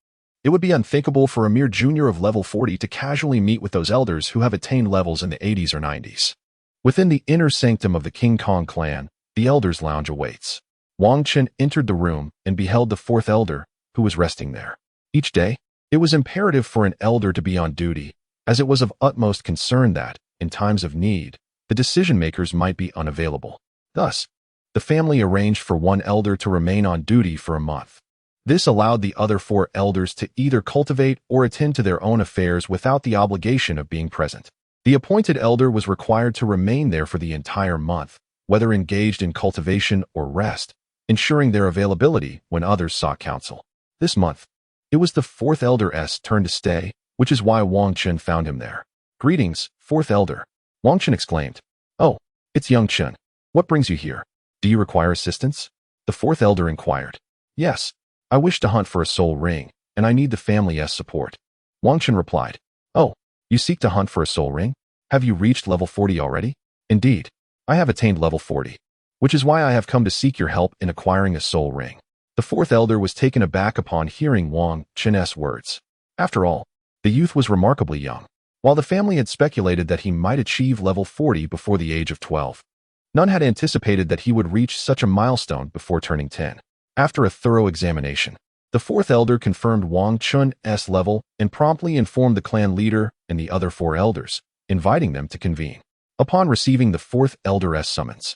it would be unthinkable for a mere junior of level 40 to casually meet with those elders who have attained levels in the 80s or 90s. Within the inner sanctum of the King Kong clan, the elders' lounge awaits. Wang Chun entered the room and beheld the 4th elder, who was resting there. Each day, it was imperative for an elder to be on duty, as it was of utmost concern that, in times of need, the decision-makers might be unavailable. Thus, the family arranged for one elder to remain on duty for a month. This allowed the other 4 elders to either cultivate or attend to their own affairs without the obligation of being present. The appointed elder was required to remain there for the entire month, whether engaged in cultivation or rest, ensuring their availability when others sought counsel. This month, it was the 4th elder's turn to stay, which is why Wang Chun found him there. "Greetings, 4th elder," Wang Chun exclaimed. "Oh, it's young Chun. What brings you here? Do you require assistance?" The 4th elder inquired. "Yes, I wish to hunt for a soul ring, and I need the family's support." Wang Chun replied. "Oh, you seek to hunt for a soul ring? Have you reached level 40 already?" "Indeed, I have attained level 40, which is why I have come to seek your help in acquiring a soul ring." The 4th elder was taken aback upon hearing Wang Chun's words. After all, the youth was remarkably young, while the family had speculated that he might achieve level 40 before the age of 12. None had anticipated that he would reach such a milestone before turning 10. After a thorough examination, the fourth elder confirmed Wang Chun's level and promptly informed the clan leader and the other 4 elders, inviting them to convene. Upon receiving the fourth elder's summons,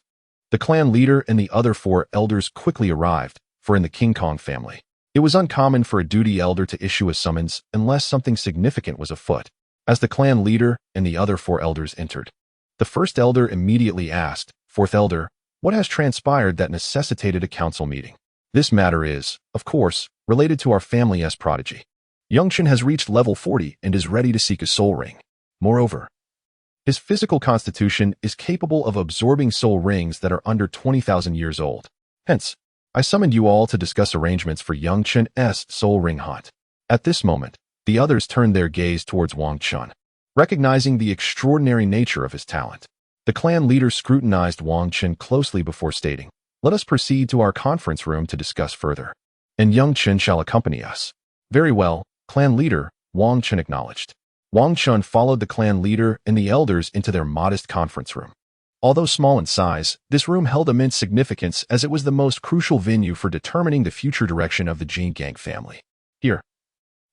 the clan leader and the other 4 elders quickly arrived, for in the King Kong family, it was uncommon for a duty elder to issue a summons unless something significant was afoot. As the clan leader and the other 4 elders entered, the first elder immediately asked, "Fourth elder, what has transpired that necessitated a council meeting?" "This matter is, of course, related to our family's prodigy. Yongchen has reached level 40 and is ready to seek a soul ring. Moreover, his physical constitution is capable of absorbing soul rings that are under 20,000 years old. Hence, I summoned you all to discuss arrangements for Yongchen's soul ring hunt." At this moment, the others turned their gaze towards Wang Chun. Recognizing the extraordinary nature of his talent, the clan leader scrutinized Wang Chun closely before stating, "Let us proceed to our conference room to discuss further. And Yongchen shall accompany us." "Very well, clan leader," Wang Chun acknowledged. Wang Chun followed the clan leader and the elders into their modest conference room. Although small in size, this room held immense significance as it was the most crucial venue for determining the future direction of the Jingang family. Here,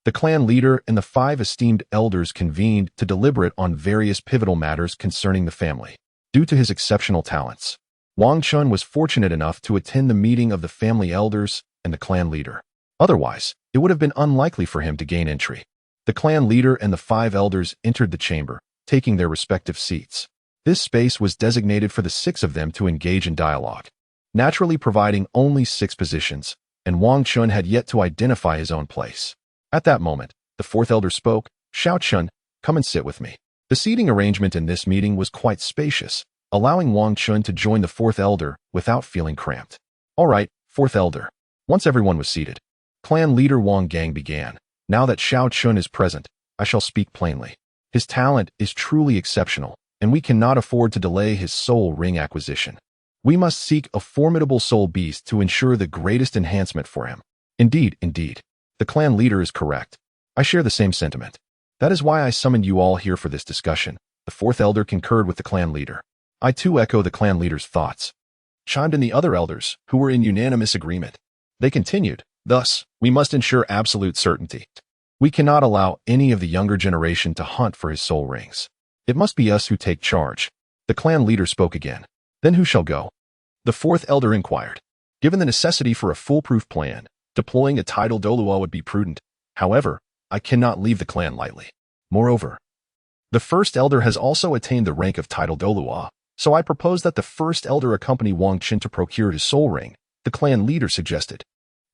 the clan leader and the 5 esteemed elders convened to deliberate on various pivotal matters concerning the family. Due to his exceptional talents, Wang Chun was fortunate enough to attend the meeting of the family elders and the clan leader. Otherwise, it would have been unlikely for him to gain entry. The clan leader and the 5 elders entered the chamber, taking their respective seats. This space was designated for the 6 of them to engage in dialogue, naturally providing only 6 positions, and Wang Chun had yet to identify his own place. At that moment, the 4th elder spoke, "Xiao Chun, come and sit with me." The seating arrangement in this meeting was quite spacious, allowing Wang Chun to join the 4th elder without feeling cramped. "All right, 4th elder." Once everyone was seated, clan leader Wang Gang began. "Now that Xiao Chun is present, I shall speak plainly. His talent is truly exceptional, and we cannot afford to delay his soul ring acquisition. We must seek a formidable soul beast to ensure the greatest enhancement for him." Indeed, the clan leader is correct. I share the same sentiment. That is why I summoned you all here for this discussion. The 4th elder concurred with the clan leader. I too echo the clan leader's thoughts. Chimed in the other elders, who were in unanimous agreement. They continued, "Thus, we must ensure absolute certainty. We cannot allow any of the younger generation to hunt for his soul rings. It must be us who take charge." The clan leader spoke again. "Then who shall go?" The 4th elder inquired. Given the necessity for a foolproof plan, deploying a title Douluo would be prudent. However, I cannot leave the clan lightly. Moreover, the 1st elder has also attained the rank of title Douluo, so I propose that the 1st elder accompany Wang Chun to procure his soul ring, the clan leader suggested.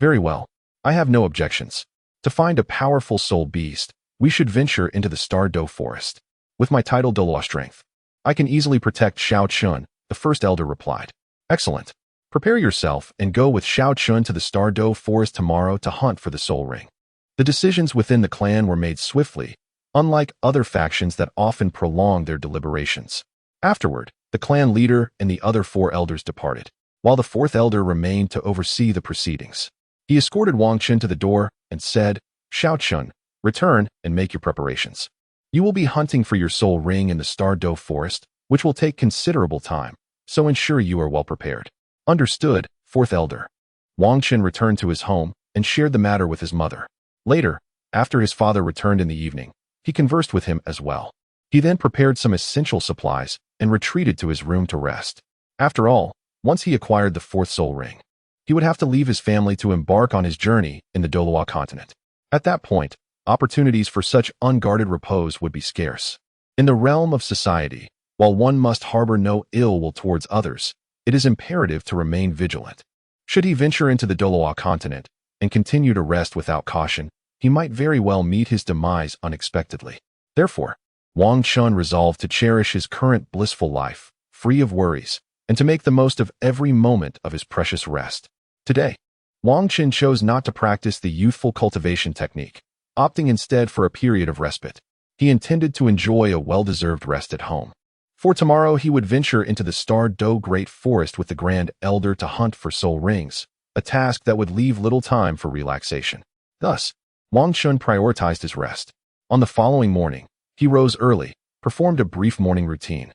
"Very well. I have no objections. To find a powerful soul beast, we should venture into the Star Luo forest. With my title Douluo strength, I can easily protect Xiao Chun," the 1st elder replied. "Excellent. Prepare yourself and go with Xiao Chun to the Star Luo forest tomorrow to hunt for the soul ring." The decisions within the clan were made swiftly, unlike other factions that often prolonged their deliberations. Afterward, the clan leader and the other 4 elders departed, while the 4th elder remained to oversee the proceedings. He escorted Wang Chun to the door and said, "Xiao Chun, return and make your preparations. You will be hunting for your soul ring in the Star Luo forest, which will take considerable time, so ensure you are well prepared." "Understood, 4th elder." Wang Chun returned to his home and shared the matter with his mother. Later, after his father returned in the evening, he conversed with him as well. He then prepared some essential supplies and retreated to his room to rest. After all, once he acquired the 4th soul ring, he would have to leave his family to embark on his journey in the Douluo Continent. At that point, opportunities for such unguarded repose would be scarce. In the realm of society, while one must harbor no ill will towards others, it is imperative to remain vigilant. Should he venture into the Douluo Continent and continue to rest without caution, he might very well meet his demise unexpectedly. Therefore, Wang Chun resolved to cherish his current blissful life, free of worries, and to make the most of every moment of his precious rest. Today, Wang Chun chose not to practice the youthful cultivation technique, opting instead for a period of respite. He intended to enjoy a well-deserved rest at home. For tomorrow he would venture into the Star Luo Great Forest with the Grand Elder to hunt for soul rings, a task that would leave little time for relaxation. Thus, Wang Chun prioritized his rest. On the following morning, he rose early, performed a brief morning routine,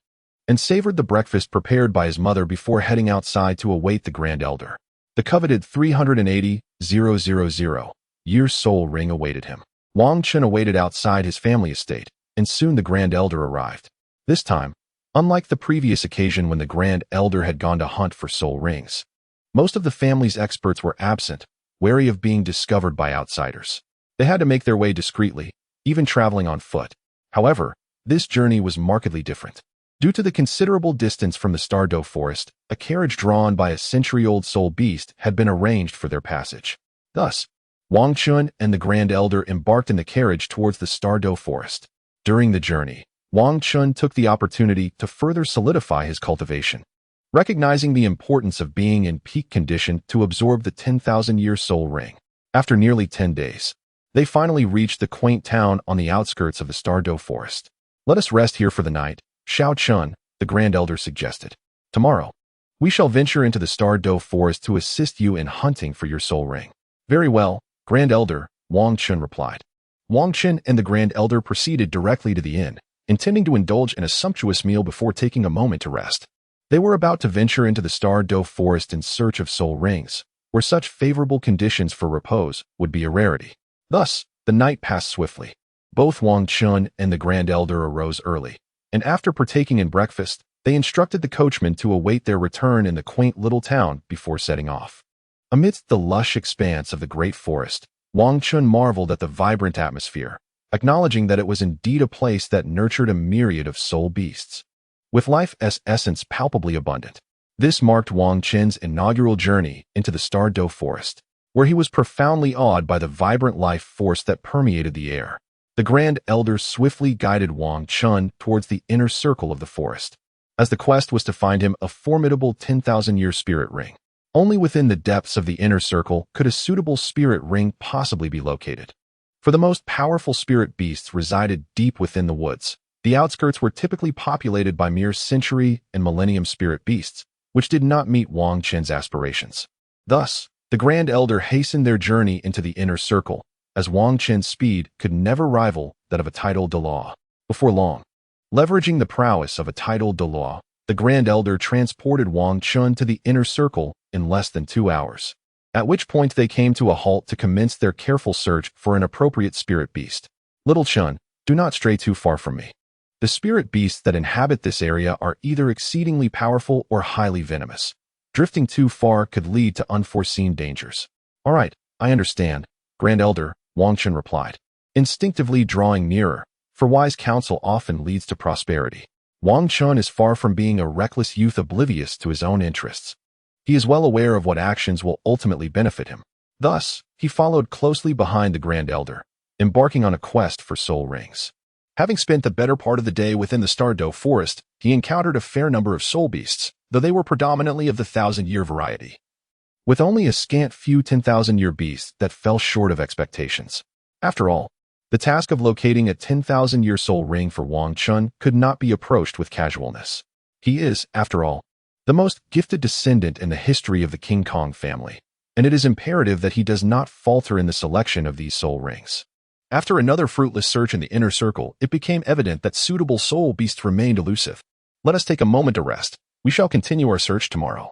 and savored the breakfast prepared by his mother before heading outside to await the Grand Elder. The coveted 380,000 years soul ring awaited him. Wang Chun awaited outside his family estate, and soon the Grand Elder arrived. This time, unlike the previous occasion when the Grand Elder had gone to hunt for soul rings, most of the family's experts were absent, wary of being discovered by outsiders. They had to make their way discreetly, even traveling on foot. However, this journey was markedly different. Due to the considerable distance from the Star Luo forest, a carriage drawn by a century-old soul beast had been arranged for their passage. Thus, Wang Chun and the Grand Elder embarked in the carriage towards the Star Luo forest. During the journey, Wang Chun took the opportunity to further solidify his cultivation, recognizing the importance of being in peak condition to absorb the 10,000-year soul ring. After nearly 10 days, they finally reached the quaint town on the outskirts of the Star Luo forest. "Let us rest here for the night," Shao Chun, the Grand Elder, suggested. "Tomorrow, we shall venture into the Star Luo forest to assist you in hunting for your soul ring." "Very well, Grand Elder," Wang Chun replied. Wang Chun and the Grand Elder proceeded directly to the inn, intending to indulge in a sumptuous meal before taking a moment to rest. They were about to venture into the Star Luo forest in search of soul rings, where such favorable conditions for repose would be a rarity. Thus, the night passed swiftly. Both Wang Chun and the Grand Elder arose early, and after partaking in breakfast, they instructed the coachman to await their return in the quaint little town before setting off. Amidst the lush expanse of the great forest, Wang Chun marveled at the vibrant atmosphere, acknowledging that it was indeed a place that nurtured a myriad of soul beasts, with life's essence palpably abundant. This marked Wang Chun's inaugural journey into the Star Luo forest, where he was profoundly awed by the vibrant life force that permeated the air. The Grand Elder swiftly guided Wang Chun towards the inner circle of the forest, as the quest was to find him a formidable 10,000-year spirit ring. Only within the depths of the inner circle could a suitable spirit ring possibly be located. For the most powerful spirit beasts resided deep within the woods. The outskirts were typically populated by mere century and millennium spirit beasts, which did not meet Wang Chun's aspirations. Thus, the Grand Elder hastened their journey into the inner circle, as Wang Chun's speed could never rival that of a titled Douluo. Before long, leveraging the prowess of a titled Douluo, the Grand Elder transported Wang Chun to the inner circle in less than 2 hours, at which point they came to a halt to commence their careful search for an appropriate spirit beast. "Little Chun, do not stray too far from me. The spirit beasts that inhabit this area are either exceedingly powerful or highly venomous. Drifting too far could lead to unforeseen dangers." "All right, I understand, Grand Elder," Wang Chun replied, instinctively drawing nearer, for wise counsel often leads to prosperity. Wang Chun is far from being a reckless youth oblivious to his own interests. He is well aware of what actions will ultimately benefit him. Thus, he followed closely behind the Grand Elder, embarking on a quest for soul rings. Having spent the better part of the day within the Star Luo forest, he encountered a fair number of soul beasts, though they were predominantly of the 1,000-year variety, with only a scant few 10,000-year beasts that fell short of expectations. After all, the task of locating a 10,000-year soul ring for Wang Chun could not be approached with casualness. He is, after all, the most gifted descendant in the history of the King Kong family, and it is imperative that he does not falter in the selection of these soul rings. After another fruitless search in the inner circle, it became evident that suitable soul beasts remained elusive. "Let us take a moment to rest. We shall continue our search tomorrow,"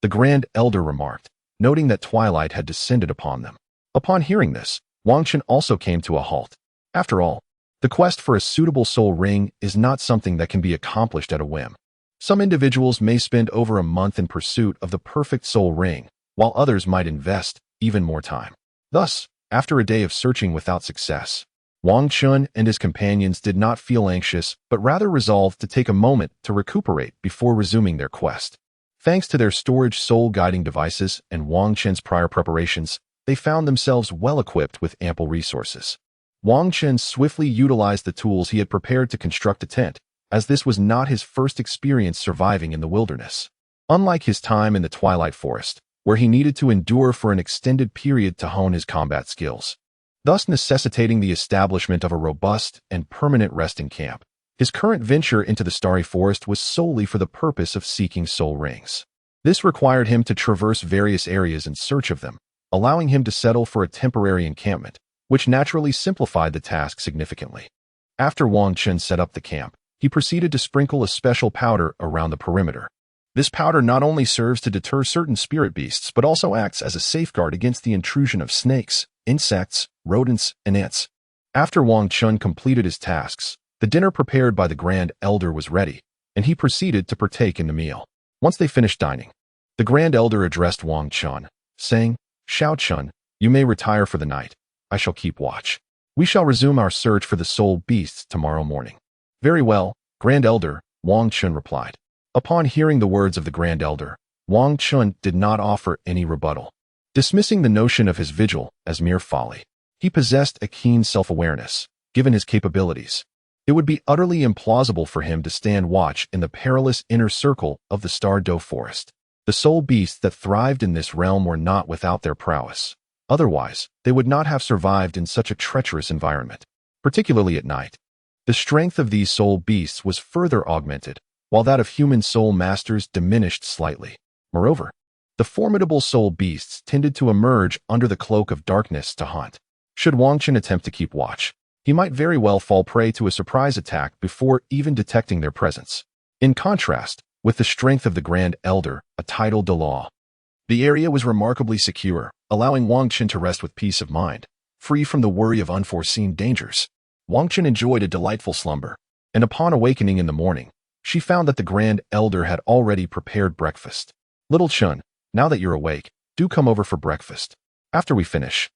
the Grand Elder remarked, noting that twilight had descended upon them. Upon hearing this, Wang Chun also came to a halt. After all, the quest for a suitable soul ring is not something that can be accomplished at a whim. Some individuals may spend over a month in pursuit of the perfect soul ring, while others might invest even more time. Thus, after a day of searching without success, Wang Chun and his companions did not feel anxious, but rather resolved to take a moment to recuperate before resuming their quest. Thanks to their storage soul-guiding devices and Wang Chun's prior preparations, they found themselves well-equipped with ample resources. Wang Chun swiftly utilized the tools he had prepared to construct a tent, as this was not his first experience surviving in the wilderness. Unlike his time in the Twilight Forest, where he needed to endure for an extended period to hone his combat skills, thus necessitating the establishment of a robust and permanent resting camp, his current venture into the Starry Forest was solely for the purpose of seeking soul rings. This required him to traverse various areas in search of them, allowing him to settle for a temporary encampment, which naturally simplified the task significantly. After Wang Chun set up the camp, he proceeded to sprinkle a special powder around the perimeter. This powder not only serves to deter certain spirit beasts, but also acts as a safeguard against the intrusion of snakes, insects, rodents, and ants. After Wang Chun completed his tasks, the dinner prepared by the Grand Elder was ready, and he proceeded to partake in the meal. Once they finished dining, the Grand Elder addressed Wang Chun, saying, "Shao Chun, you may retire for the night. I shall keep watch. We shall resume our search for the soul beasts tomorrow morning." "Very well, Grand Elder," Wang Chun replied. Upon hearing the words of the Grand Elder, Wang Chun did not offer any rebuttal. Dismissing the notion of his vigil as mere folly, he possessed a keen self-awareness, given his capabilities. It would be utterly implausible for him to stand watch in the perilous inner circle of the Star Luo forest. The soul beasts that thrived in this realm were not without their prowess. Otherwise, they would not have survived in such a treacherous environment, particularly at night. The strength of these soul beasts was further augmented, while that of human soul masters diminished slightly. Moreover, the formidable soul beasts tended to emerge under the cloak of darkness to hunt. Should Wang Chun attempt to keep watch, he might very well fall prey to a surprise attack before even detecting their presence. In contrast, with the strength of the Grand Elder, a titled Douluo, the area was remarkably secure, allowing Wang Chun to rest with peace of mind, free from the worry of unforeseen dangers. Wang Chun enjoyed a delightful slumber, and upon awakening in the morning, she found that the Grand Elder had already prepared breakfast. "Little Chun, now that you're awake, do come over for breakfast. After we finish,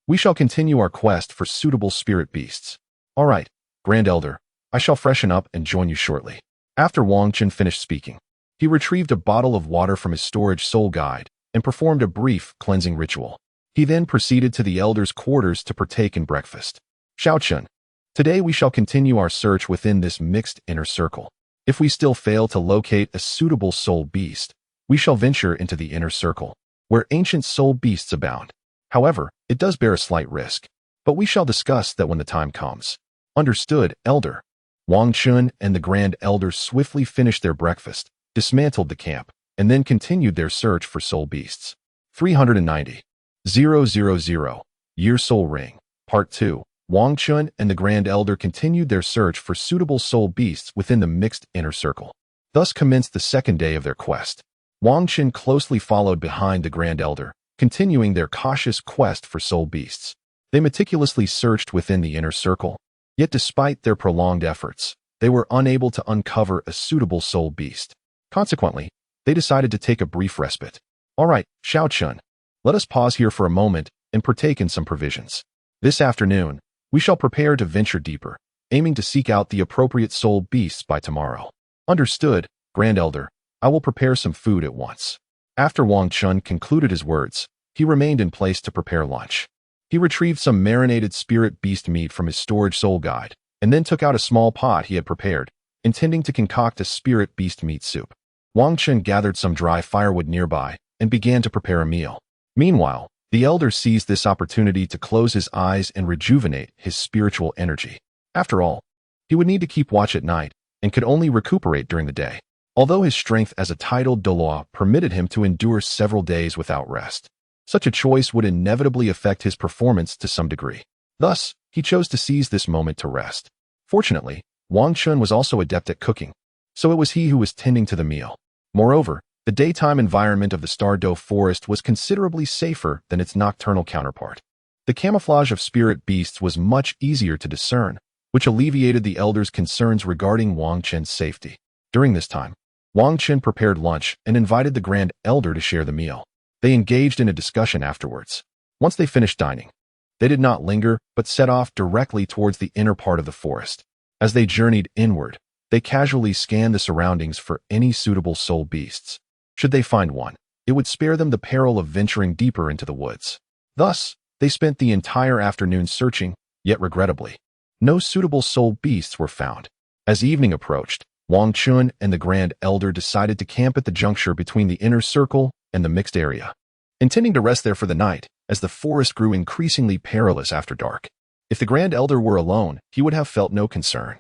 we shall continue our quest for suitable spirit beasts." "All right, Grand Elder, I shall freshen up and join you shortly." After Wang Chun finished speaking, he retrieved a bottle of water from his storage soul guide and performed a brief cleansing ritual. He then proceeded to the Elder's quarters to partake in breakfast. "Shao Chun, today we shall continue our search within this mixed inner circle. If we still fail to locate a suitable soul beast, we shall venture into the inner circle, where ancient soul beasts abound. However, it does bear a slight risk, but we shall discuss that when the time comes." "Understood, Elder." Wang Chun and the Grand Elder swiftly finished their breakfast, dismantled the camp, and then continued their search for soul beasts. 390,000 Year Soul Ring, Part 2. Wang Chun and the Grand Elder continued their search for suitable soul beasts within the mixed inner circle. Thus commenced the second day of their quest. Wang Chun closely followed behind the Grand Elder, continuing their cautious quest for soul beasts. They meticulously searched within the inner circle, yet despite their prolonged efforts, they were unable to uncover a suitable soul beast. Consequently, they decided to take a brief respite. "All right, Shao Chun, let us pause here for a moment and partake in some provisions. This afternoon, we shall prepare to venture deeper, aiming to seek out the appropriate soul beasts by tomorrow." "Understood, Grand Elder. I will prepare some food at once." After Wang Chun concluded his words, he remained in place to prepare lunch. He retrieved some marinated spirit beast meat from his storage soul guide, and then took out a small pot he had prepared, intending to concoct a spirit beast meat soup. Wang Chun gathered some dry firewood nearby and began to prepare a meal. Meanwhile, the Elder seized this opportunity to close his eyes and rejuvenate his spiritual energy. After all, he would need to keep watch at night and could only recuperate during the day. Although his strength as a titled Douluo permitted him to endure several days without rest, such a choice would inevitably affect his performance to some degree. Thus, he chose to seize this moment to rest. Fortunately, Wang Chun was also adept at cooking, so it was he who was tending to the meal. Moreover, the daytime environment of the Star Luo forest was considerably safer than its nocturnal counterpart. The camouflage of spirit beasts was much easier to discern, which alleviated the Elder's concerns regarding Wang Chun's safety. During this time, Wang Chun prepared lunch and invited the Grand Elder to share the meal. They engaged in a discussion afterwards. Once they finished dining, they did not linger, but set off directly towards the inner part of the forest. As they journeyed inward, they casually scanned the surroundings for any suitable soul beasts. Should they find one, it would spare them the peril of venturing deeper into the woods. Thus, they spent the entire afternoon searching, yet regrettably, no suitable soul beasts were found. As evening approached, Wang Chun and the Grand Elder decided to camp at the juncture between the inner circle and the mixed area, intending to rest there for the night as the forest grew increasingly perilous after dark. If the Grand Elder were alone, he would have felt no concern.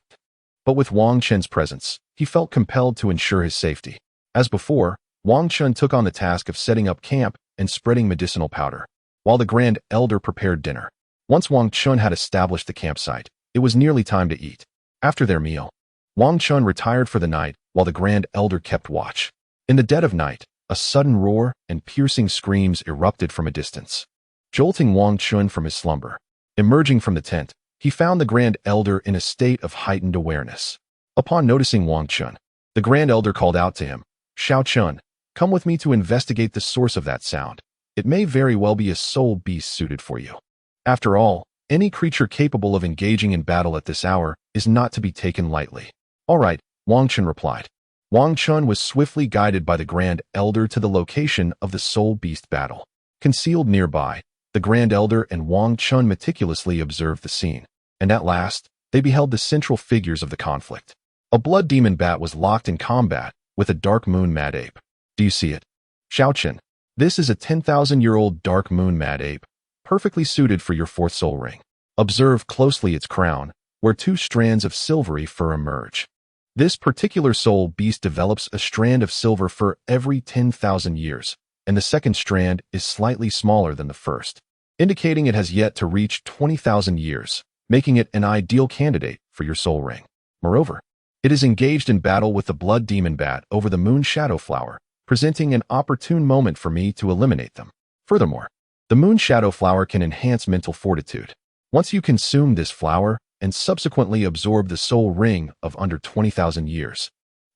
But with Wang Chun's presence, he felt compelled to ensure his safety. As before, Wang Chun took on the task of setting up camp and spreading medicinal powder, while the Grand Elder prepared dinner. Once Wang Chun had established the campsite, it was nearly time to eat. After their meal, Wang Chun retired for the night while the Grand Elder kept watch. In the dead of night, a sudden roar and piercing screams erupted from a distance, jolting Wang Chun from his slumber. Emerging from the tent, he found the Grand Elder in a state of heightened awareness. Upon noticing Wang Chun, the Grand Elder called out to him, "Shao Chun, come with me to investigate the source of that sound. It may very well be a soul beast suited for you. After all, any creature capable of engaging in battle at this hour is not to be taken lightly." "All right," Wang Chun replied. Wang Chun was swiftly guided by the Grand Elder to the location of the soul beast battle. Concealed nearby, the Grand Elder and Wang Chun meticulously observed the scene, and at last, they beheld the central figures of the conflict. A blood demon bat was locked in combat with a dark moon mad ape. "Do you see it? Shao Chun, this is a 10,000-year-old dark moon mad ape, perfectly suited for your fourth soul ring. Observe closely its crown, where two strands of silvery fur emerge. This particular soul beast develops a strand of silver fur every 10,000 years, and the second strand is slightly smaller than the first, indicating it has yet to reach 20,000 years, making it an ideal candidate for your soul ring. Moreover, it is engaged in battle with the blood demon bat over the moon shadow flower, presenting an opportune moment for me to eliminate them. Furthermore, the moon shadow flower can enhance mental fortitude. Once you consume this flower and subsequently absorb the soul ring of under 20,000 years,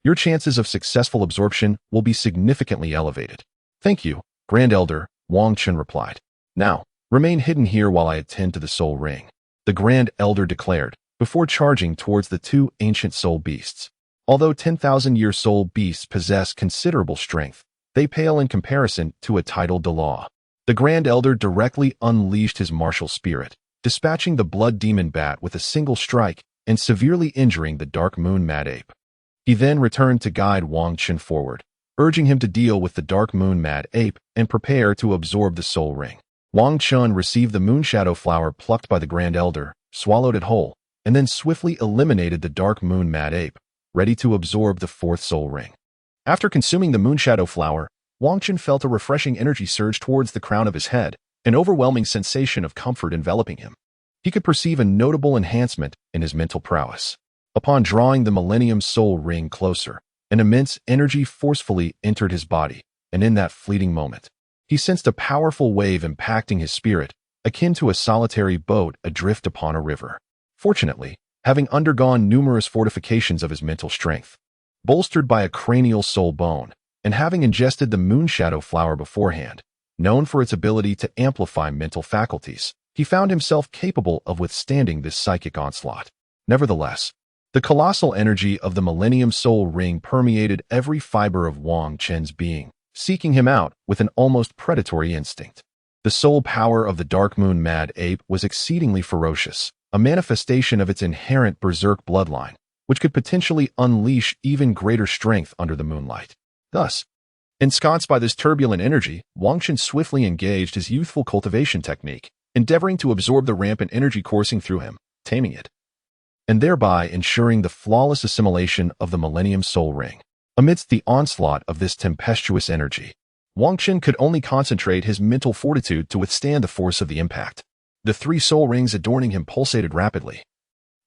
your chances of successful absorption will be significantly elevated." "Thank you, Grand Elder," Wang Chun replied. "Now, remain hidden here while I attend to the soul ring," the Grand Elder declared, before charging towards the two ancient soul beasts. Although 10,000-year soul beasts possess considerable strength, they pale in comparison to a titled Douluo. The Grand Elder directly unleashed his martial spirit, dispatching the blood demon bat with a single strike and severely injuring the dark moon mad ape. He then returned to guide Wang Chun forward, urging him to deal with the dark moon mad ape and prepare to absorb the soul ring. Wang Chun received the moon shadow flower plucked by the Grand Elder, swallowed it whole, and then swiftly eliminated the dark moon mad ape, ready to absorb the fourth soul ring. After consuming the moon shadow flower, Wang Chun felt a refreshing energy surge towards the crown of his head, an overwhelming sensation of comfort enveloping him. He could perceive a notable enhancement in his mental prowess. Upon drawing the Millennium Soul Ring closer, an immense energy forcefully entered his body, and in that fleeting moment, he sensed a powerful wave impacting his spirit, akin to a solitary boat adrift upon a river. Fortunately, having undergone numerous fortifications of his mental strength, bolstered by a cranial soul bone, and having ingested the moon shadow flower beforehand, known for its ability to amplify mental faculties, he found himself capable of withstanding this psychic onslaught. Nevertheless, the colossal energy of the Millennium Soul Ring permeated every fiber of Wang Chun's being, seeking him out with an almost predatory instinct. The soul power of the Dark Moon Mad Ape was exceedingly ferocious, a manifestation of its inherent berserk bloodline, which could potentially unleash even greater strength under the moonlight. Thus, ensconced by this turbulent energy, Wang Chun swiftly engaged his youthful cultivation technique, endeavoring to absorb the rampant energy coursing through him, taming it, and thereby ensuring the flawless assimilation of the Millennium Soul Ring. Amidst the onslaught of this tempestuous energy, Wang Chun could only concentrate his mental fortitude to withstand the force of the impact. The three soul rings adorning him pulsated rapidly,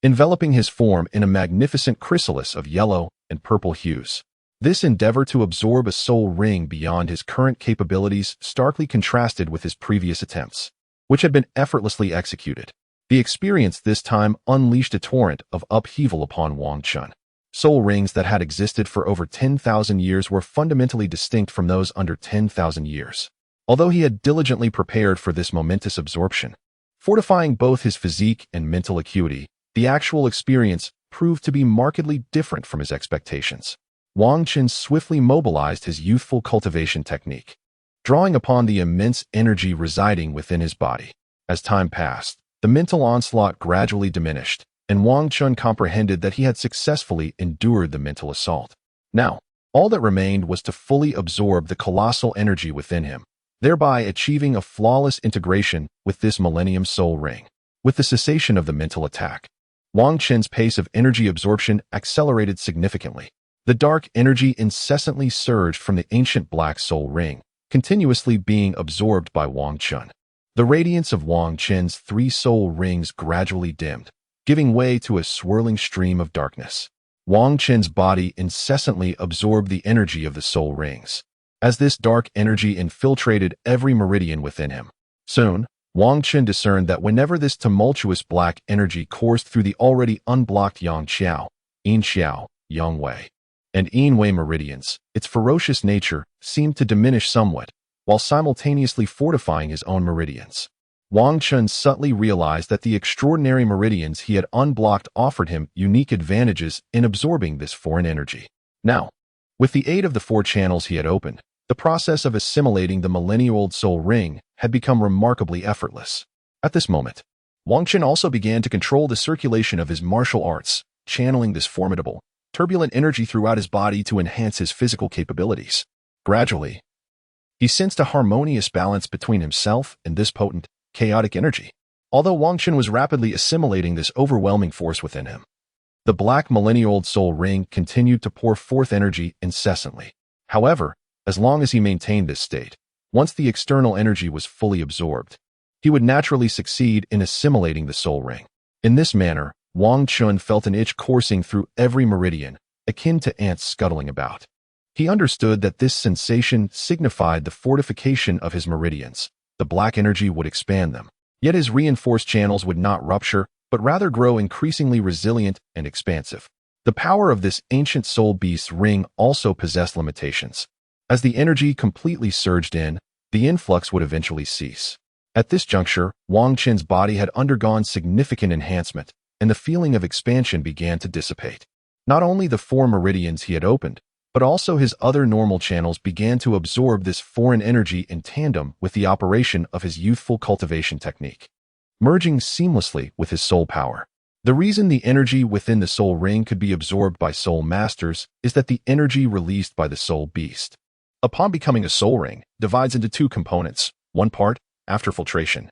enveloping his form in a magnificent chrysalis of yellow and purple hues. This endeavor to absorb a soul ring beyond his current capabilities starkly contrasted with his previous attempts, which had been effortlessly executed. The experience this time unleashed a torrent of upheaval upon Wang Chun. Soul rings that had existed for over 10,000 years were fundamentally distinct from those under 10,000 years. Although he had diligently prepared for this momentous absorption, fortifying both his physique and mental acuity, the actual experience proved to be markedly different from his expectations. Wang Chun swiftly mobilized his youthful cultivation technique, drawing upon the immense energy residing within his body. As time passed, the mental onslaught gradually diminished, and Wang Chun comprehended that he had successfully endured the mental assault. Now, all that remained was to fully absorb the colossal energy within him, thereby achieving a flawless integration with this Millennium Soul Ring. With the cessation of the mental attack, Wang Chun's pace of energy absorption accelerated significantly. The dark energy incessantly surged from the ancient Black Soul Ring, continuously being absorbed by Wang Chun. The radiance of Wang Chun's three soul rings gradually dimmed, giving way to a swirling stream of darkness. Wang Qin's body incessantly absorbed the energy of the soul rings, as this dark energy infiltrated every meridian within him. Soon, Wang Qin discerned that whenever this tumultuous black energy coursed through the already unblocked Yang Qiao, Yin Xiao, Yang Wei, and Yin Wei meridians, its ferocious nature seemed to diminish somewhat, while simultaneously fortifying his own meridians. Wang Qin subtly realized that the extraordinary meridians he had unblocked offered him unique advantages in absorbing this foreign energy. Now, with the aid of the 4 channels he had opened, the process of assimilating the millennia-old soul ring had become remarkably effortless. At this moment, Wang Qin also began to control the circulation of his martial arts, channeling this formidable, turbulent energy throughout his body to enhance his physical capabilities. Gradually, he sensed a harmonious balance between himself and this potent, chaotic energy. Although Wang Qin was rapidly assimilating this overwhelming force within him, the black millennia-old soul ring continued to pour forth energy incessantly. However, as long as he maintained this state, once the external energy was fully absorbed, he would naturally succeed in assimilating the soul ring. In this manner, Wang Qin felt an itch coursing through every meridian, akin to ants scuttling about. He understood that this sensation signified the fortification of his meridians. The black energy would expand them. Yet his reinforced channels would not rupture, but rather grow increasingly resilient and expansive. The power of this ancient soul beast's ring also possessed limitations. As the energy completely surged in, the influx would eventually cease. At this juncture, Wang Qin's body had undergone significant enhancement, and the feeling of expansion began to dissipate. Not only the 4 meridians he had opened, but also his other normal channels began to absorb this foreign energy in tandem with the operation of his youthful cultivation technique, merging seamlessly with his soul power. The reason the energy within the soul ring could be absorbed by soul masters is that the energy released by the soul beast, upon becoming a soul ring, divides into 2 components. One part, after filtration,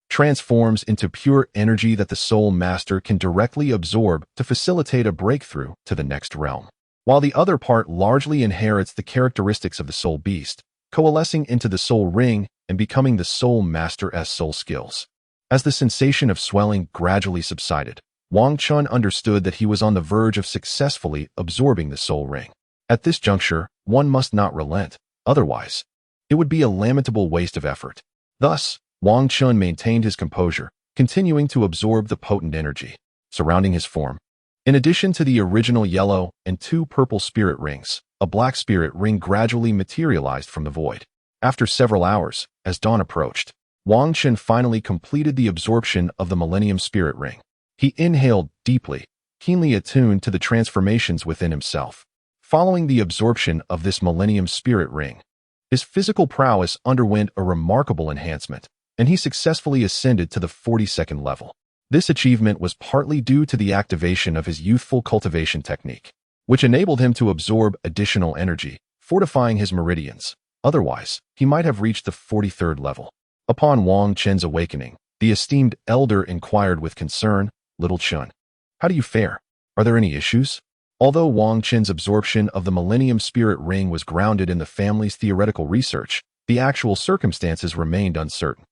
transforms into pure energy that the soul master can directly absorb to facilitate a breakthrough to the next realm, while the other part largely inherits the characteristics of the soul beast, coalescing into the soul ring and becoming the soul master's soul skills. As the sensation of swelling gradually subsided, Wang Qin understood that he was on the verge of successfully absorbing the soul ring. At this juncture, one must not relent, otherwise, it would be a lamentable waste of effort. Thus, Wang Qin maintained his composure, continuing to absorb the potent energy surrounding his form. In addition to the original yellow and 2 purple spirit rings, a black spirit ring gradually materialized from the void. After several hours, as dawn approached, Wang Qin finally completed the absorption of the Millennium Spirit Ring. He inhaled deeply, keenly attuned to the transformations within himself. Following the absorption of this Millennium Spirit Ring, his physical prowess underwent a remarkable enhancement, and he successfully ascended to the 42nd level. This achievement was partly due to the activation of his youthful cultivation technique, which enabled him to absorb additional energy, fortifying his meridians. Otherwise, he might have reached the 43rd level. Upon Wang Qin's awakening, the esteemed elder inquired with concern, "Little Qin, how do you fare? Are there any issues?" Although Wang Qin's absorption of the Millennium Spirit Ring was grounded in the family's theoretical research, the actual circumstances remained uncertain.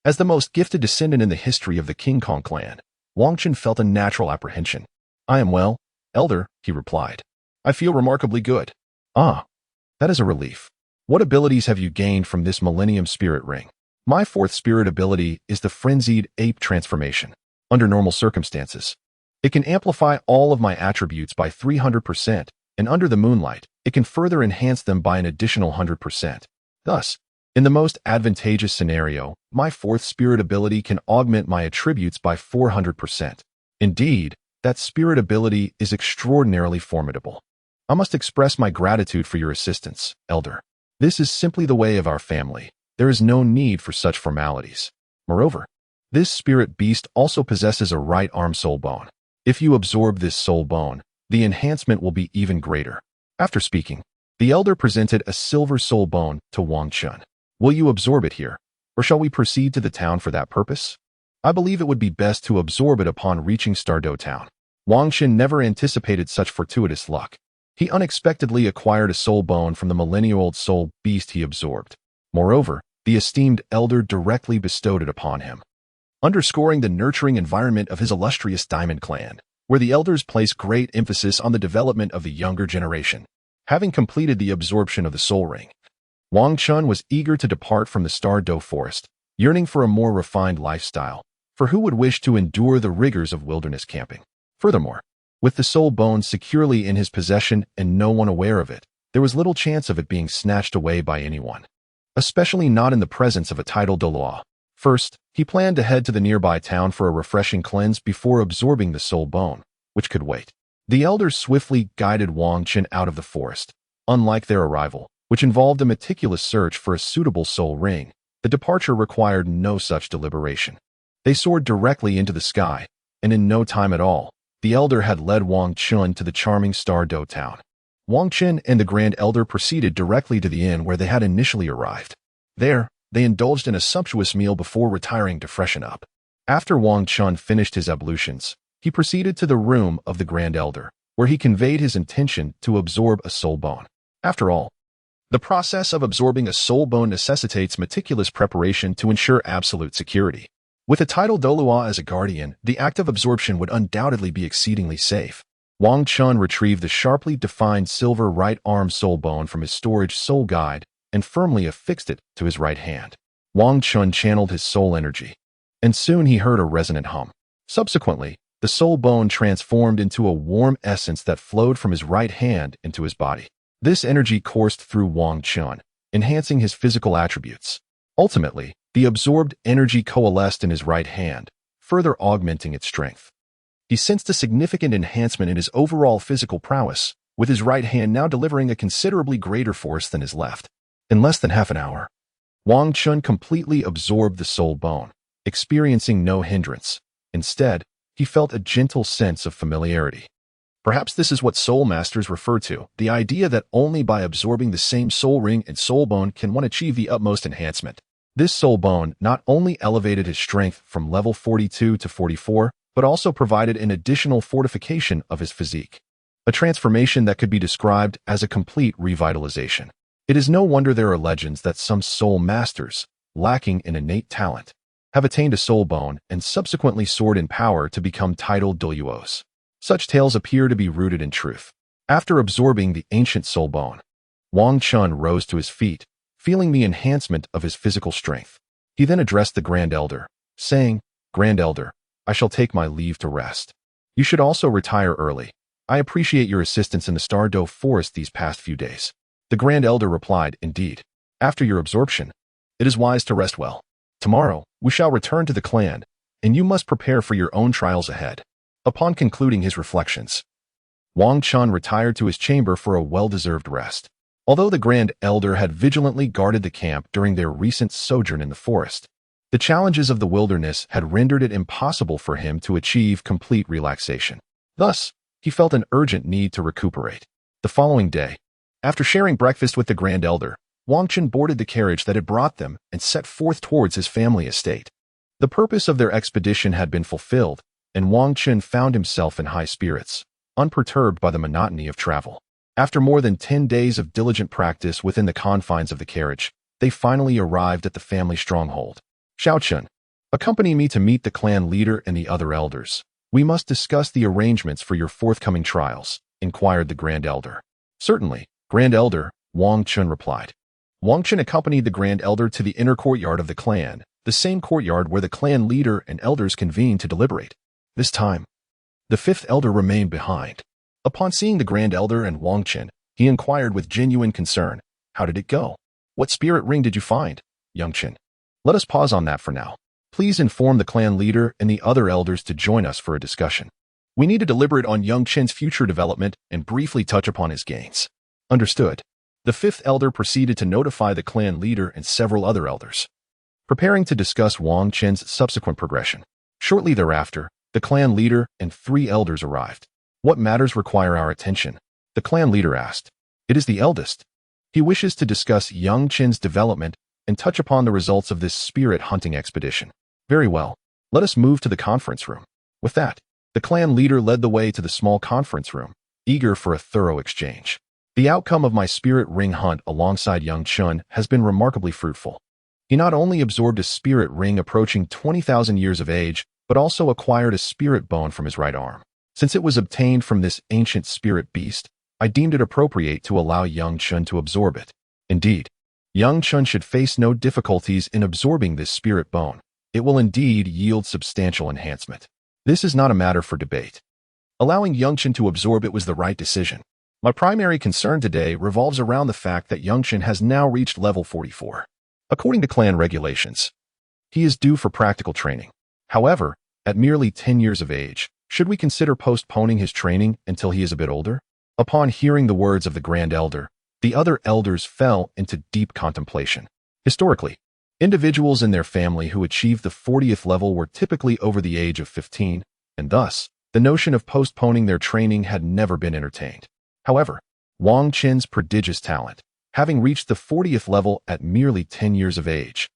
As the most gifted descendant in the history of the King Kong clan, Wang Qin felt a natural apprehension. "I am well, elder," he replied. "I feel remarkably good." "Ah, that is a relief. What abilities have you gained from this Millennium Spirit Ring?" "My 4th spirit ability is the Frenzied Ape Transformation. Under normal circumstances, it can amplify all of my attributes by 300%, and under the moonlight, it can further enhance them by an additional 100%. Thus, in the most advantageous scenario, my 4th spirit ability can augment my attributes by 400%. Indeed, that spirit ability is extraordinarily formidable. I must express my gratitude for your assistance, elder. This is simply the way of our family. There is no need for such formalities. Moreover, this spirit beast also possesses a right arm soul bone. If you absorb this soul bone, the enhancement will be even greater." After speaking, the elder presented a silver soul bone to Wang Qin. "Will you absorb it here, or shall we proceed to the town for that purpose?" "I believe it would be best to absorb it upon reaching Star Luo town." Wang Qin never anticipated such fortuitous luck. He unexpectedly acquired a soul bone from the millennia-old soul beast he absorbed. Moreover, the esteemed elder directly bestowed it upon him, underscoring the nurturing environment of his illustrious diamond clan. where the elders place great emphasis on the development of the younger generation. Having completed the absorption of the soul ring, Wang Chun was eager to depart from the Star Luo forest, yearning for a more refined lifestyle, for who would wish to endure the rigors of wilderness camping? Furthermore, with the soul bone securely in his possession and no one aware of it, there was little chance of it being snatched away by anyone, especially not in the presence of a titled Douluo. First, he planned to head to the nearby town for a refreshing cleanse before absorbing the soul bone, which could wait. The elders swiftly guided Wang Chun out of the forest. Unlike their arrival, which involved a meticulous search for a suitable soul ring, the departure required no such deliberation. They soared directly into the sky, and in no time at all, the elder had led Wang Chun to the charming Star Luo town. Wang Chun and the Grand Elder proceeded directly to the inn where they had initially arrived. There, they indulged in a sumptuous meal before retiring to freshen up. After Wang Chun finished his ablutions, he proceeded to the room of the Grand Elder, where he conveyed his intention to absorb a soul bone. After all, the process of absorbing a soul bone necessitates meticulous preparation to ensure absolute security. With a titled Douluo as a guardian, the act of absorption would undoubtedly be exceedingly safe. Wang Chun retrieved the sharply defined silver right arm soul bone from his storage soul guide and firmly affixed it to his right hand. Wang Chun channeled his soul energy, and soon he heard a resonant hum. Subsequently, the soul bone transformed into a warm essence that flowed from his right hand into his body. This energy coursed through Wang Chun, enhancing his physical attributes. Ultimately, the absorbed energy coalesced in his right hand, further augmenting its strength. He sensed a significant enhancement in his overall physical prowess, with his right hand now delivering a considerably greater force than his left. In less than half an hour, Wang Chun completely absorbed the soul bone, experiencing no hindrance. Instead, he felt a gentle sense of familiarity. Perhaps this is what soul masters refer to, the idea that only by absorbing the same soul ring and soul bone can one achieve the utmost enhancement. This soul bone not only elevated his strength from level 42 to 44, but also provided an additional fortification of his physique, a transformation that could be described as a complete revitalization. It is no wonder there are legends that some soul masters, lacking in innate talent, have attained a soul bone and subsequently soared in power to become titled Douluos. Such tales appear to be rooted in truth. After absorbing the ancient soul bone, Wang Chun rose to his feet, feeling the enhancement of his physical strength. He then addressed the Grand Elder, saying, "Grand Elder, I shall take my leave to rest. You should also retire early. I appreciate your assistance in the Star Luo forest these past few days." The Grand Elder replied, "Indeed. After your absorption, it is wise to rest well. Tomorrow, we shall return to the clan, and you must prepare for your own trials ahead." Upon concluding his reflections, Wang Chun retired to his chamber for a well-deserved rest. Although the Grand Elder had vigilantly guarded the camp during their recent sojourn in the forest, the challenges of the wilderness had rendered it impossible for him to achieve complete relaxation. Thus, he felt an urgent need to recuperate. The following day, after sharing breakfast with the Grand Elder, Wang Chun boarded the carriage that had brought them and set forth towards his family estate. The purpose of their expedition had been fulfilled, and Wang Chun found himself in high spirits, unperturbed by the monotony of travel. After more than 10 days of diligent practice within the confines of the carriage, they finally arrived at the family stronghold. "Shaochun, accompany me to meet the clan leader and the other elders. We must discuss the arrangements for your forthcoming trials," inquired the Grand Elder. "Certainly, Grand Elder," Wang Chun replied. Wang Chun accompanied the Grand Elder to the inner courtyard of the clan, the same courtyard where the clan leader and elders convened to deliberate. This time, the fifth elder remained behind. Upon seeing the Grand Elder and Wang Chun, he inquired with genuine concern, "How did it go? What spirit ring did you find, young Chun?" "Let us pause on that for now. Please inform the clan leader and the other elders to join us for a discussion. We need to deliberate on young Chin's future development and briefly touch upon his gains." "Understood." The fifth elder proceeded to notify the clan leader and several other elders, preparing to discuss Wang Chin's subsequent progression. Shortly thereafter, the clan leader and 3 elders arrived. "What matters require our attention?" the clan leader asked. "It is the eldest. He wishes to discuss young Chin's development and touch upon the results of this spirit hunting expedition." "Very well. Let us move to the conference room." With that, the clan leader led the way to the small conference room, eager for a thorough exchange. "The outcome of my spirit ring hunt alongside young Chun has been remarkably fruitful. He not only absorbed a spirit ring approaching 20,000 years of age, but also acquired a spirit bone from his right arm. Since it was obtained from this ancient spirit beast, I deemed it appropriate to allow young Chun to absorb it. Indeed, young Chun should face no difficulties in absorbing this spirit bone. It will indeed yield substantial enhancement. This is not a matter for debate. Allowing young Chun to absorb it was the right decision. My primary concern today revolves around the fact that young Chun has now reached level 44. According to clan regulations, he is due for practical training. However, at merely 10 years of age, should we consider postponing his training until he is a bit older? Upon hearing the words of the Grand Elder, the other elders fell into deep contemplation. Historically, individuals in their family who achieved the 40th level were typically over the age of 15, and thus, the notion of postponing their training had never been entertained. However, Wang Qin's prodigious talent, having reached the 40th level at merely 10 years of age,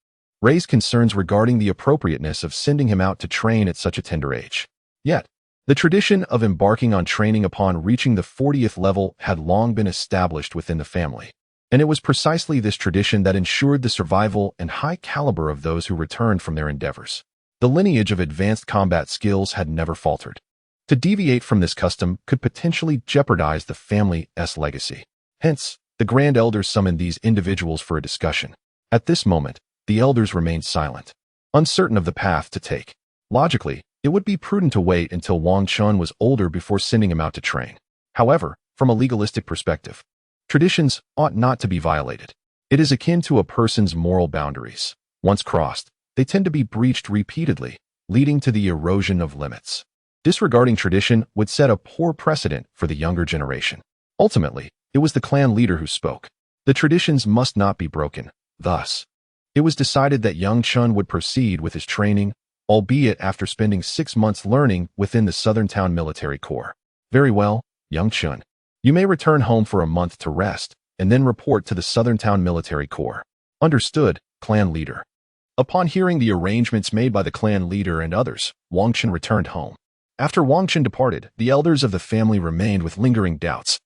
raised concerns regarding the appropriateness of sending him out to train at such a tender age. Yet, the tradition of embarking on training upon reaching the 40th level had long been established within the family, and it was precisely this tradition that ensured the survival and high caliber of those who returned from their endeavors. The lineage of advanced combat skills had never faltered. To deviate from this custom could potentially jeopardize the family's legacy. Hence, the Grand Elders summoned these individuals for a discussion. At this moment, the elders remained silent, uncertain of the path to take. Logically, it would be prudent to wait until Wang Chun was older before sending him out to train. However, from a legalistic perspective, traditions ought not to be violated. It is akin to a person's moral boundaries. Once crossed, they tend to be breached repeatedly, leading to the erosion of limits. Disregarding tradition would set a poor precedent for the younger generation. Ultimately, it was the clan leader who spoke. The traditions must not be broken. Thus, it was decided that young Chun would proceed with his training, albeit after spending 6 months learning within the Southern Town Military Corps. Very well, young Chun. You may return home for a month to rest, and then report to the Southern Town Military Corps. Understood, clan leader. Upon hearing the arrangements made by the clan leader and others, Wang Chun returned home. After Wang Chun departed, the elders of the family remained with lingering doubts,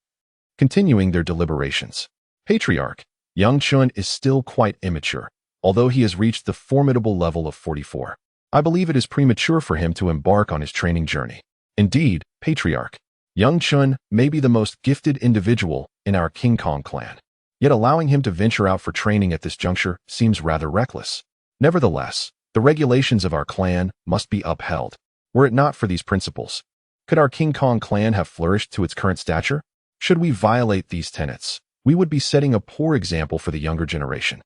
continuing their deliberations. Patriarch, young Chun is still quite immature, although he has reached the formidable level of 44. I believe it is premature for him to embark on his training journey. Indeed, Patriarch, young Chun may be the most gifted individual in our King Kong clan. Yet allowing him to venture out for training at this juncture seems rather reckless. Nevertheless, the regulations of our clan must be upheld. Were it not for these principles, could our King Kong clan have flourished to its current stature? Should we violate these tenets, we would be setting a poor example for the younger generation.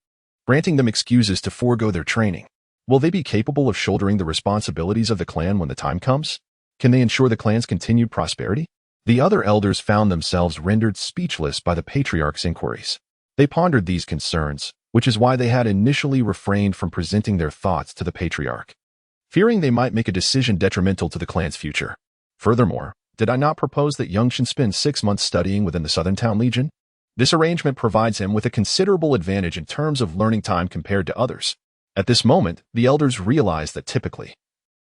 Granting them excuses to forego their training, will they be capable of shouldering the responsibilities of the clan when the time comes? Can they ensure the clan's continued prosperity? The other elders found themselves rendered speechless by the patriarch's inquiries. They pondered these concerns, which is why they had initially refrained from presenting their thoughts to the patriarch, fearing they might make a decision detrimental to the clan's future. Furthermore, did I not propose that young Chun spend 6 months studying within the Southern Town Legion? This arrangement provides him with a considerable advantage in terms of learning time compared to others. At this moment, the elders realized that typically,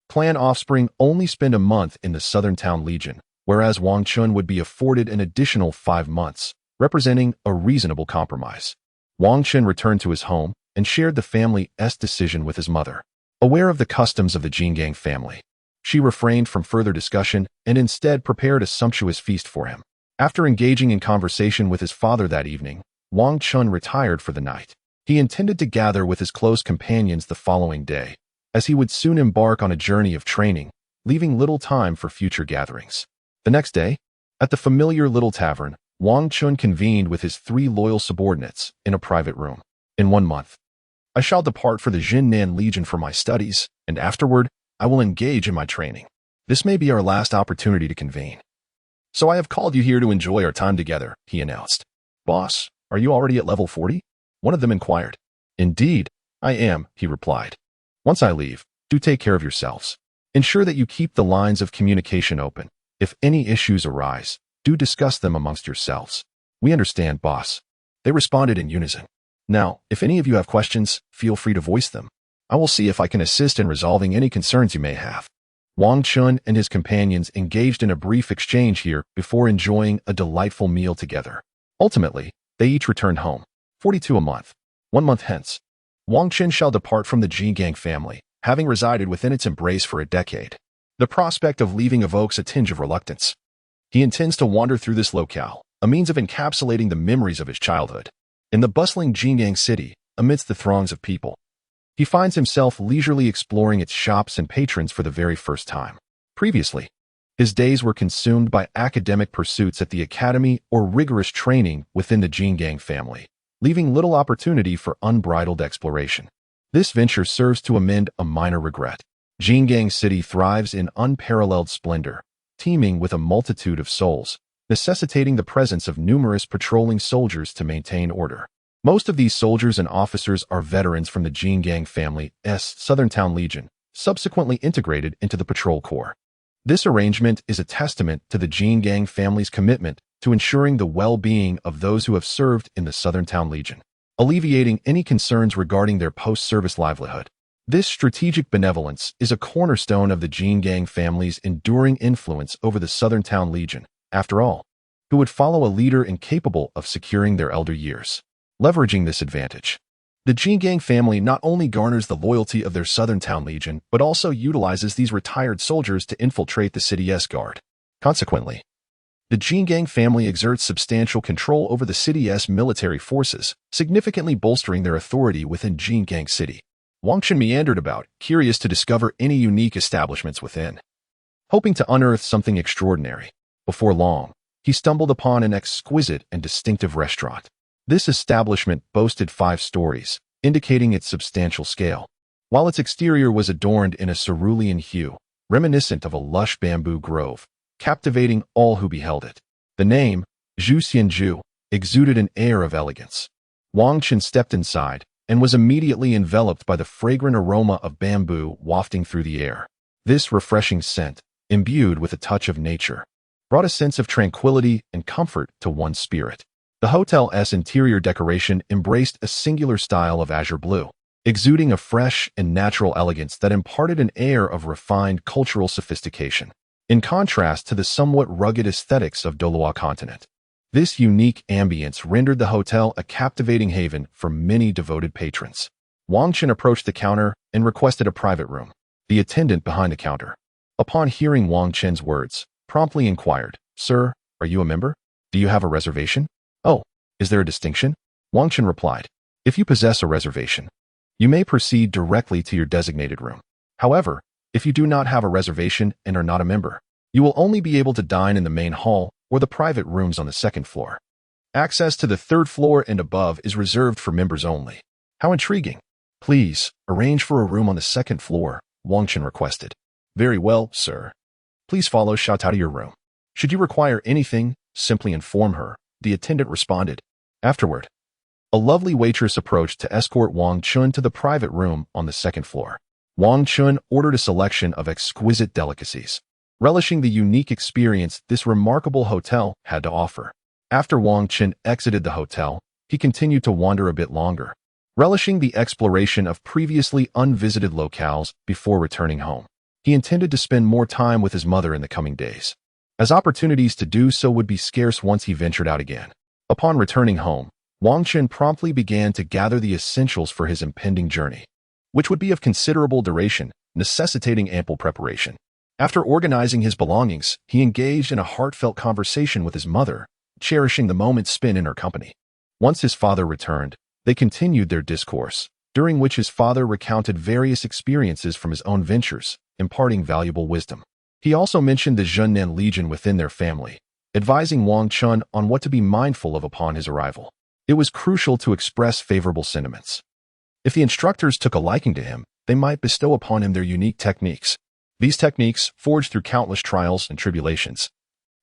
clan offspring only spend a month in the Southern Town Legion, whereas Wang Chun would be afforded an additional 5 months, representing a reasonable compromise. Wang Chun returned to his home and shared the family's decision with his mother. Aware of the customs of the Jingang family, she refrained from further discussion and instead prepared a sumptuous feast for him. After engaging in conversation with his father that evening, Wang Chun retired for the night. He intended to gather with his close companions the following day, as he would soon embark on a journey of training, leaving little time for future gatherings. The next day, at the familiar little tavern, Wang Chun convened with his 3 loyal subordinates in a private room. In 1 month, I shall depart for the Jinnan Legion for my studies, and afterward, I will engage in my training. This may be our last opportunity to convene. So I have called you here to enjoy our time together, he announced. Boss, are you already at level 40? One of them inquired. Indeed, I am, he replied. Once I leave, do take care of yourselves. Ensure that you keep the lines of communication open. If any issues arise, do discuss them amongst yourselves. We understand, boss. They responded in unison. Now, if any of you have questions, feel free to voice them. I will see if I can assist in resolving any concerns you may have. Wang Chun and his companions engaged in a brief exchange here before enjoying a delightful meal together. Ultimately, they each returned home. 42 a month. 1 month hence, Wang Chun shall depart from the Jingang family, having resided within its embrace for a decade. The prospect of leaving evokes a tinge of reluctance. He intends to wander through this locale, a means of encapsulating the memories of his childhood. In the bustling Jingang city, amidst the throngs of people, he finds himself leisurely exploring its shops and patrons for the very first time. Previously, his days were consumed by academic pursuits at the academy or rigorous training within the Jingang family, leaving little opportunity for unbridled exploration. This venture serves to amend a minor regret. Jingang City thrives in unparalleled splendor, teeming with a multitude of souls, necessitating the presence of numerous patrolling soldiers to maintain order. Most of these soldiers and officers are veterans from the Jingang family's Southern Town Legion, subsequently integrated into the patrol corps. This arrangement is a testament to the Jingang family's commitment to ensuring the well-being of those who have served in the Southern Town Legion, alleviating any concerns regarding their post-service livelihood. This strategic benevolence is a cornerstone of the Jingang family's enduring influence over the Southern Town Legion, after all, who would follow a leader incapable of securing their elder years. Leveraging this advantage, the Jingang family not only garners the loyalty of their Southern Town Legion, but also utilizes these retired soldiers to infiltrate the city's guard. Consequently, the Jingang family exerts substantial control over the city's military forces, significantly bolstering their authority within Jingang City. Wang Chun meandered about, curious to discover any unique establishments within, hoping to unearth something extraordinary. Before long, he stumbled upon an exquisite and distinctive restaurant. This establishment boasted 5 stories, indicating its substantial scale, while its exterior was adorned in a cerulean hue, reminiscent of a lush bamboo grove, captivating all who beheld it. The name, Zhu Xianju, exuded an air of elegance. Wang Chun stepped inside and was immediately enveloped by the fragrant aroma of bamboo wafting through the air. This refreshing scent, imbued with a touch of nature, brought a sense of tranquility and comfort to one's spirit. The hotel's interior decoration embraced a singular style of azure blue, exuding a fresh and natural elegance that imparted an air of refined cultural sophistication. In contrast to the somewhat rugged aesthetics of Douluo Continent, this unique ambience rendered the hotel a captivating haven for many devoted patrons. Wang Chun approached the counter and requested a private room. The attendant behind the counter, upon hearing Wang Chun's words, promptly inquired, "Sir, are you a member? Do you have a reservation?" "Oh, is there a distinction?" Wang Chun replied, "If you possess a reservation, you may proceed directly to your designated room. However, if you do not have a reservation and are not a member, you will only be able to dine in the main hall or the private rooms on the 2nd floor. Access to the 3rd floor and above is reserved for members only." "How intriguing. Please, arrange for a room on the 2nd floor," Wang Chun requested. "Very well, sir. Please follow Xiao to your room. Should you require anything, simply inform her," the attendant responded. Afterward, a lovely waitress approached to escort Wang Chun to the private room on the 2nd floor. Wang Chun ordered a selection of exquisite delicacies, relishing the unique experience this remarkable hotel had to offer. After Wang Chun exited the hotel, he continued to wander a bit longer, relishing the exploration of previously unvisited locales before returning home. He intended to spend more time with his mother in the coming days, as opportunities to do so would be scarce once he ventured out again. Upon returning home, Wang Chun promptly began to gather the essentials for his impending journey, which would be of considerable duration, necessitating ample preparation. After organizing his belongings, he engaged in a heartfelt conversation with his mother, cherishing the moments spent in her company. Once his father returned, they continued their discourse, during which his father recounted various experiences from his own ventures, imparting valuable wisdom. He also mentioned the Zhennan Legion within their family, advising Wang Chun on what to be mindful of upon his arrival. It was crucial to express favorable sentiments. If the instructors took a liking to him, they might bestow upon him their unique techniques. These techniques, forged through countless trials and tribulations,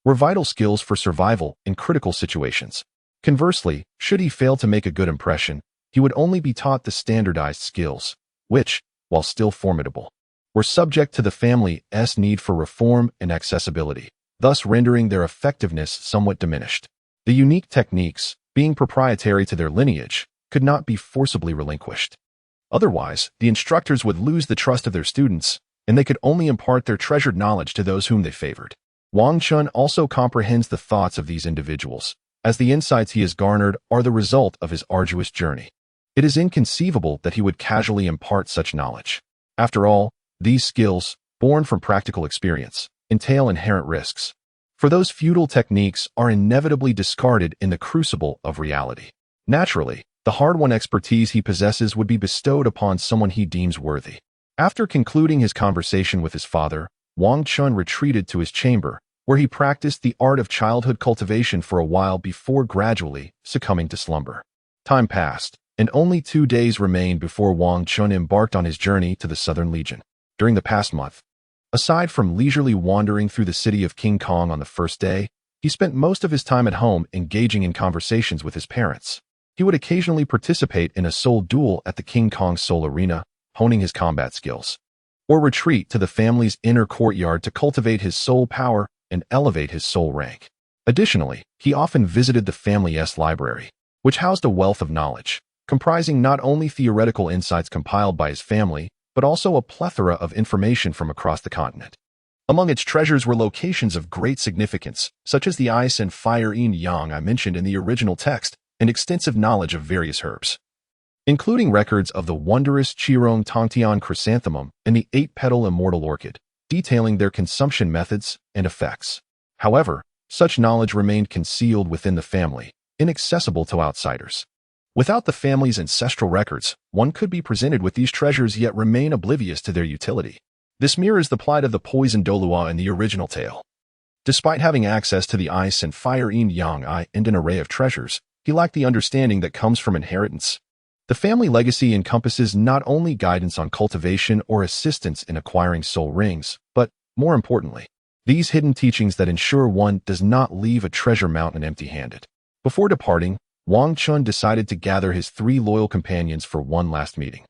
were vital skills for survival in critical situations. Conversely, should he fail to make a good impression, he would only be taught the standardized skills, which, while still formidable, were subject to the family's need for reform and accessibility, thus rendering their effectiveness somewhat diminished. The unique techniques, being proprietary to their lineage, could not be forcibly relinquished. Otherwise, the instructors would lose the trust of their students, and they could only impart their treasured knowledge to those whom they favored. Wang Chun also comprehends the thoughts of these individuals, as the insights he has garnered are the result of his arduous journey. It is inconceivable that he would casually impart such knowledge. After all, these skills, born from practical experience, entail inherent risks. For those feudal techniques are inevitably discarded in the crucible of reality. Naturally, the hard-won expertise he possesses would be bestowed upon someone he deems worthy. After concluding his conversation with his father, Wang Chun retreated to his chamber, where he practiced the art of childhood cultivation for a while before gradually succumbing to slumber. Time passed, and only 2 days remained before Wang Chun embarked on his journey to the Southern Legion. During the past month, aside from leisurely wandering through the city of King Kong on the first day, he spent most of his time at home engaging in conversations with his parents. He would occasionally participate in a soul duel at the King Kong Soul Arena, honing his combat skills, or retreat to the family's inner courtyard to cultivate his soul power and elevate his soul rank. Additionally, he often visited the family's library, which housed a wealth of knowledge, comprising not only theoretical insights compiled by his family, but also a plethora of information from across the continent. Among its treasures were locations of great significance, such as the ice and fire yin yang I mentioned in the original text, and extensive knowledge of various herbs, including records of the wondrous Qirong Tongtian chrysanthemum and the 8-petal immortal orchid, detailing their consumption methods and effects. However, such knowledge remained concealed within the family, inaccessible to outsiders. Without the family's ancestral records, one could be presented with these treasures yet remain oblivious to their utility. This mirrors the plight of the poisoned Douluo in the original tale. Despite having access to the ice and fire yin yang and an array of treasures, he lacked the understanding that comes from inheritance. The family legacy encompasses not only guidance on cultivation or assistance in acquiring soul rings, but, more importantly, these hidden teachings that ensure one does not leave a treasure mountain empty-handed. Before departing, Wang Chun decided to gather his 3 loyal companions for one last meeting.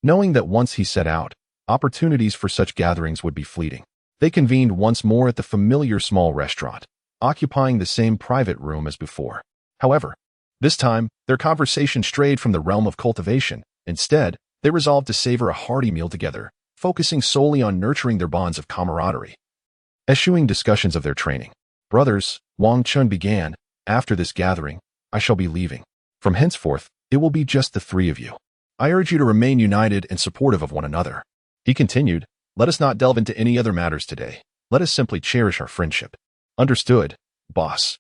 Knowing that once he set out, opportunities for such gatherings would be fleeting, they convened once more at the familiar small restaurant, occupying the same private room as before. However, this time, their conversation strayed from the realm of cultivation. Instead, they resolved to savor a hearty meal together, focusing solely on nurturing their bonds of camaraderie. Eschewing discussions of their training, brothers, Wang Chun began, after this gathering, I shall be leaving. From henceforth, it will be just the 3 of you. I urge you to remain united and supportive of one another. He continued, let us not delve into any other matters today. Let us simply cherish our friendship. Understood, boss.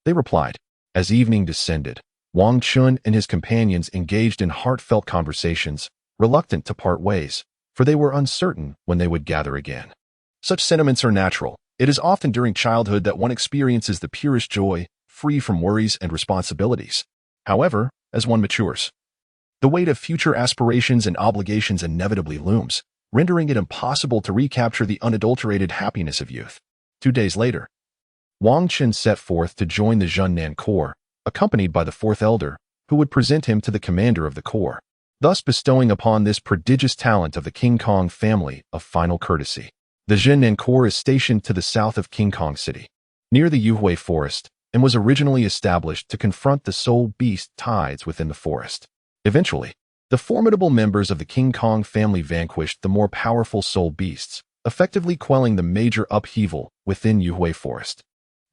They replied. As evening descended, Wang Chun and his companions engaged in heartfelt conversations, reluctant to part ways, for they were uncertain when they would gather again. Such sentiments are natural. It is often during childhood that one experiences the purest joy, free from worries and responsibilities. However, as one matures, the weight of future aspirations and obligations inevitably looms, rendering it impossible to recapture the unadulterated happiness of youth. 2 days later, Wang Chun set forth to join the Jingang Corps, accompanied by the 4th elder, who would present him to the commander of the corps, thus bestowing upon this prodigious talent of the King Kong family a final courtesy. The Jingang Corps is stationed to the south of King Kong City, near the Yuhui Forest, and was originally established to confront the soul beast tides within the forest. Eventually, the formidable members of the King Kong family vanquished the more powerful soul beasts, effectively quelling the major upheaval within Yuhui Forest,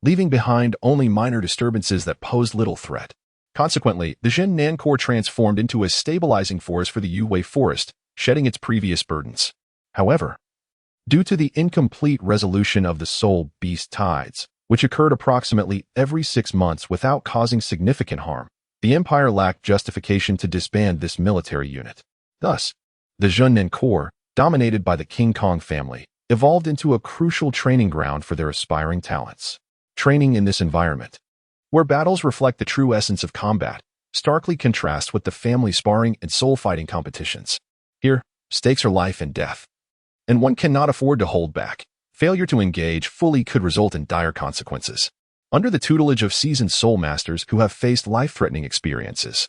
leaving behind only minor disturbances that posed little threat. Consequently, the Jingang Corps transformed into a stabilizing force for the Yuhui Forest, shedding its previous burdens. However, due to the incomplete resolution of the soul beast tides, which occurred approximately every 6 months without causing significant harm, the Empire lacked justification to disband this military unit. Thus, the Jingang Corps, dominated by the King Kong family, evolved into a crucial training ground for their aspiring talents. Training in this environment, where battles reflect the true essence of combat, starkly contrasts with the family sparring and soul-fighting competitions. Here, stakes are life and death, and one cannot afford to hold back. Failure to engage fully could result in dire consequences. Under the tutelage of seasoned soul masters who have faced life-threatening experiences,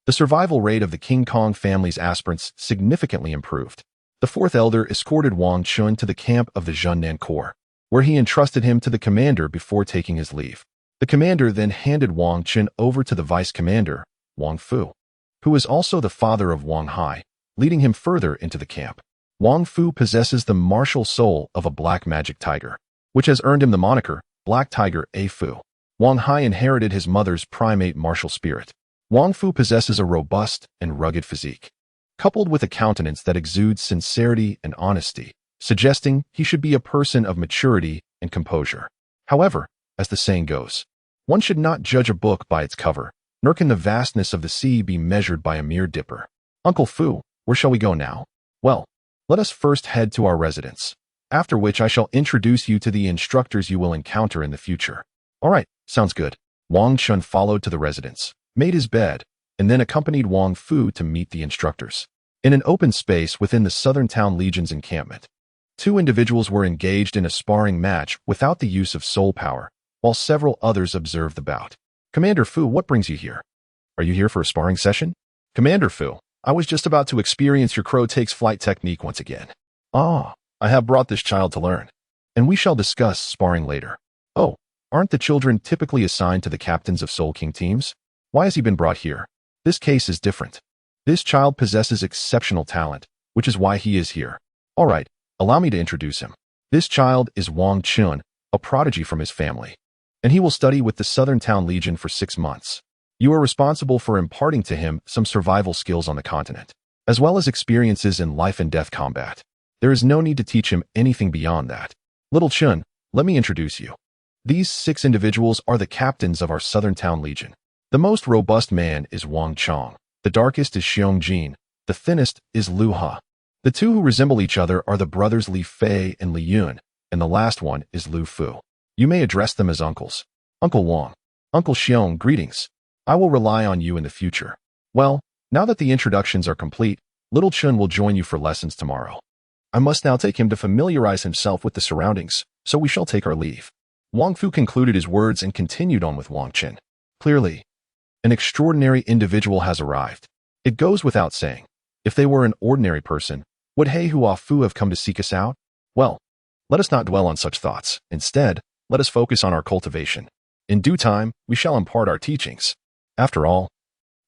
the survival rate of the King Kong family's aspirants significantly improved. The 4th elder escorted Wang Chun to the camp of the Jingang Corps, where he entrusted him to the commander before taking his leave. The commander then handed Wang Chun over to the vice commander, Wang Fu, who is also the father of Wang Hai, leading him further into the camp. Wang Fu possesses the martial soul of a black magic tiger, which has earned him the moniker Black Tiger A Fu. Wang Hai inherited his mother's primate martial spirit. Wang Fu possesses a robust and rugged physique, coupled with a countenance that exudes sincerity and honesty, suggesting he should be a person of maturity and composure. However, as the saying goes, one should not judge a book by its cover, nor can the vastness of the sea be measured by a mere dipper. Uncle Fu, where shall we go now? Well, let us first head to our residence, after which I shall introduce you to the instructors you will encounter in the future. All right, sounds good. Wang Chun followed to the residence, made his bed, and then accompanied Wang Fu to meet the instructors. In an open space within the Southern Town Legion's encampment, two individuals were engaged in a sparring match without the use of soul power, while several others observed the bout. Commander Fu, what brings you here? Are you here for a sparring session? Commander Fu, I was just about to experience your crow takes flight technique once again. Ah, I have brought this child to learn, and we shall discuss sparring later. Oh, aren't the children typically assigned to the captains of Soul King teams? Why has he been brought here? This case is different. This child possesses exceptional talent, which is why he is here. All right, allow me to introduce him. This child is Wang Chun, a prodigy from his family, and he will study with the Southern Town Legion for 6 months. You are responsible for imparting to him some survival skills on the continent, as well as experiences in life and death combat. There is no need to teach him anything beyond that. Little Chun, let me introduce you. These 6 individuals are the captains of our Southern Town Legion. The most robust man is Wang Chong. The darkest is Xiong Jin. The thinnest is Lu Ha. The two who resemble each other are the brothers Li Fei and Li Yun, and the last one is Lu Fu. You may address them as uncles. Uncle Wang. Uncle Xiong, greetings. I will rely on you in the future. Well, now that the introductions are complete, little Chun will join you for lessons tomorrow. I must now take him to familiarize himself with the surroundings, so we shall take our leave. Wang Fu concluded his words and continued on with Wang Chen. Clearly, an extraordinary individual has arrived. It goes without saying, if they were an ordinary person, would He Hua Fu have come to seek us out? Well, let us not dwell on such thoughts. Instead, let us focus on our cultivation. In due time, we shall impart our teachings. After all,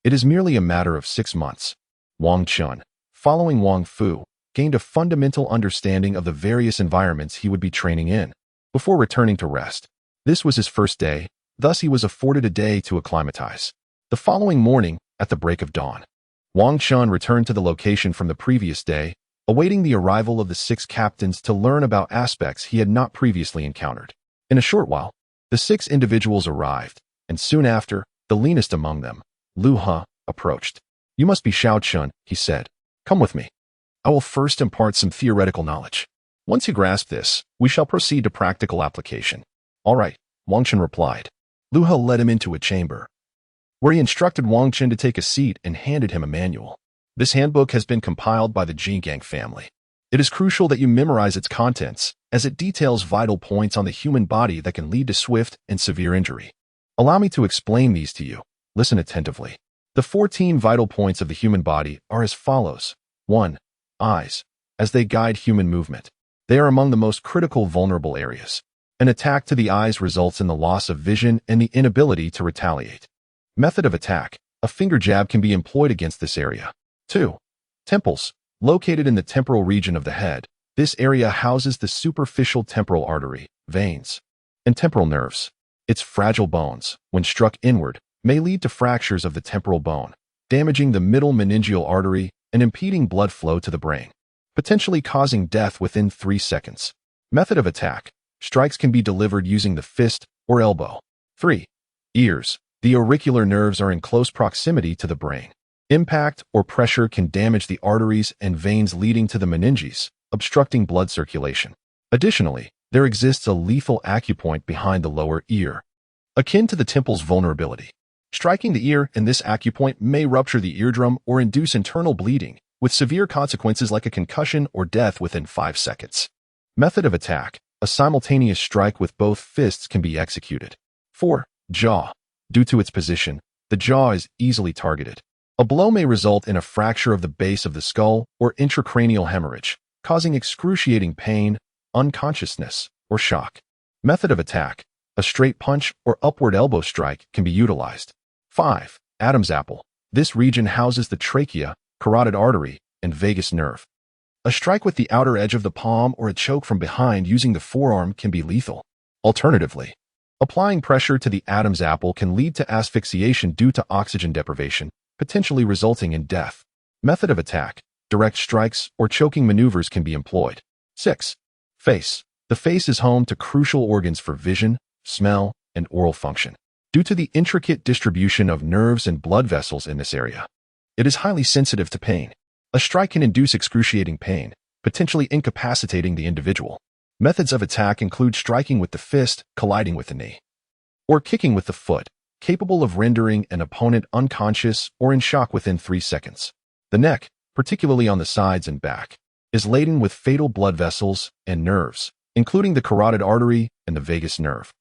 it is merely a matter of 6 months. Wang Chun, following Wang Fu, gained a fundamental understanding of the various environments he would be training in, before returning to rest. This was his first day, thus he was afforded a day to acclimatize. The following morning, at the break of dawn, Wang Chun returned to the location from the previous day, awaiting the arrival of the 6 captains to learn about aspects he had not previously encountered. In a short while, the 6 individuals arrived, and soon after, the leanest among them, Lu Ha, approached. You must be Xiao Chun, he said. Come with me. I will first impart some theoretical knowledge. Once you grasp this, we shall proceed to practical application. All right, Wang Chun replied. Lu Ha led him into a chamber, where he instructed Wang Chun to take a seat and handed him a manual. This handbook has been compiled by the Jingang family. It is crucial that you memorize its contents, as it details vital points on the human body that can lead to swift and severe injury. Allow me to explain these to you. Listen attentively. The 14 vital points of the human body are as follows. 1. Eyes, as they guide human movement. They are among the most critical vulnerable areas. An attack to the eyes results in the loss of vision and the inability to retaliate. Method of attack. A finger jab can be employed against this area. 2. Temples. Located in the temporal region of the head, this area houses the superficial temporal artery, veins, and temporal nerves. Its fragile bones, when struck inward, may lead to fractures of the temporal bone, damaging the middle meningeal artery and impeding blood flow to the brain, potentially causing death within 3 seconds. Method of attack. Strikes can be delivered using the fist or elbow. 3. Ears. The auricular nerves are in close proximity to the brain. Impact or pressure can damage the arteries and veins leading to the meninges, obstructing blood circulation. Additionally, there exists a lethal acupoint behind the lower ear, akin to the temple's vulnerability. Striking the ear in this acupoint may rupture the eardrum or induce internal bleeding, with severe consequences like a concussion or death within 5 seconds. Method of attack. A simultaneous strike with both fists can be executed. 4. Jaw. Due to its position, the jaw is easily targeted. A blow may result in a fracture of the base of the skull or intracranial hemorrhage, causing excruciating pain, unconsciousness, or shock. Method of attack. A straight punch or upward elbow strike can be utilized. 5. Adam's apple. This region houses the trachea, carotid artery, and vagus nerve. A strike with the outer edge of the palm or a choke from behind using the forearm can be lethal. Alternatively, applying pressure to the Adam's apple can lead to asphyxiation due to oxygen deprivation, potentially resulting in death. Method of attack. Direct strikes or choking maneuvers can be employed. 6. Face. The face is home to crucial organs for vision, smell, and oral function. Due to the intricate distribution of nerves and blood vessels in this area, it is highly sensitive to pain. A strike can induce excruciating pain, potentially incapacitating the individual. Methods of attack include striking with the fist, colliding with the knee, or kicking with the foot, capable of rendering an opponent unconscious or in shock within 3 seconds. The neck, particularly on the sides and back, is laden with fatal blood vessels and nerves, including the carotid artery and the vagus nerve.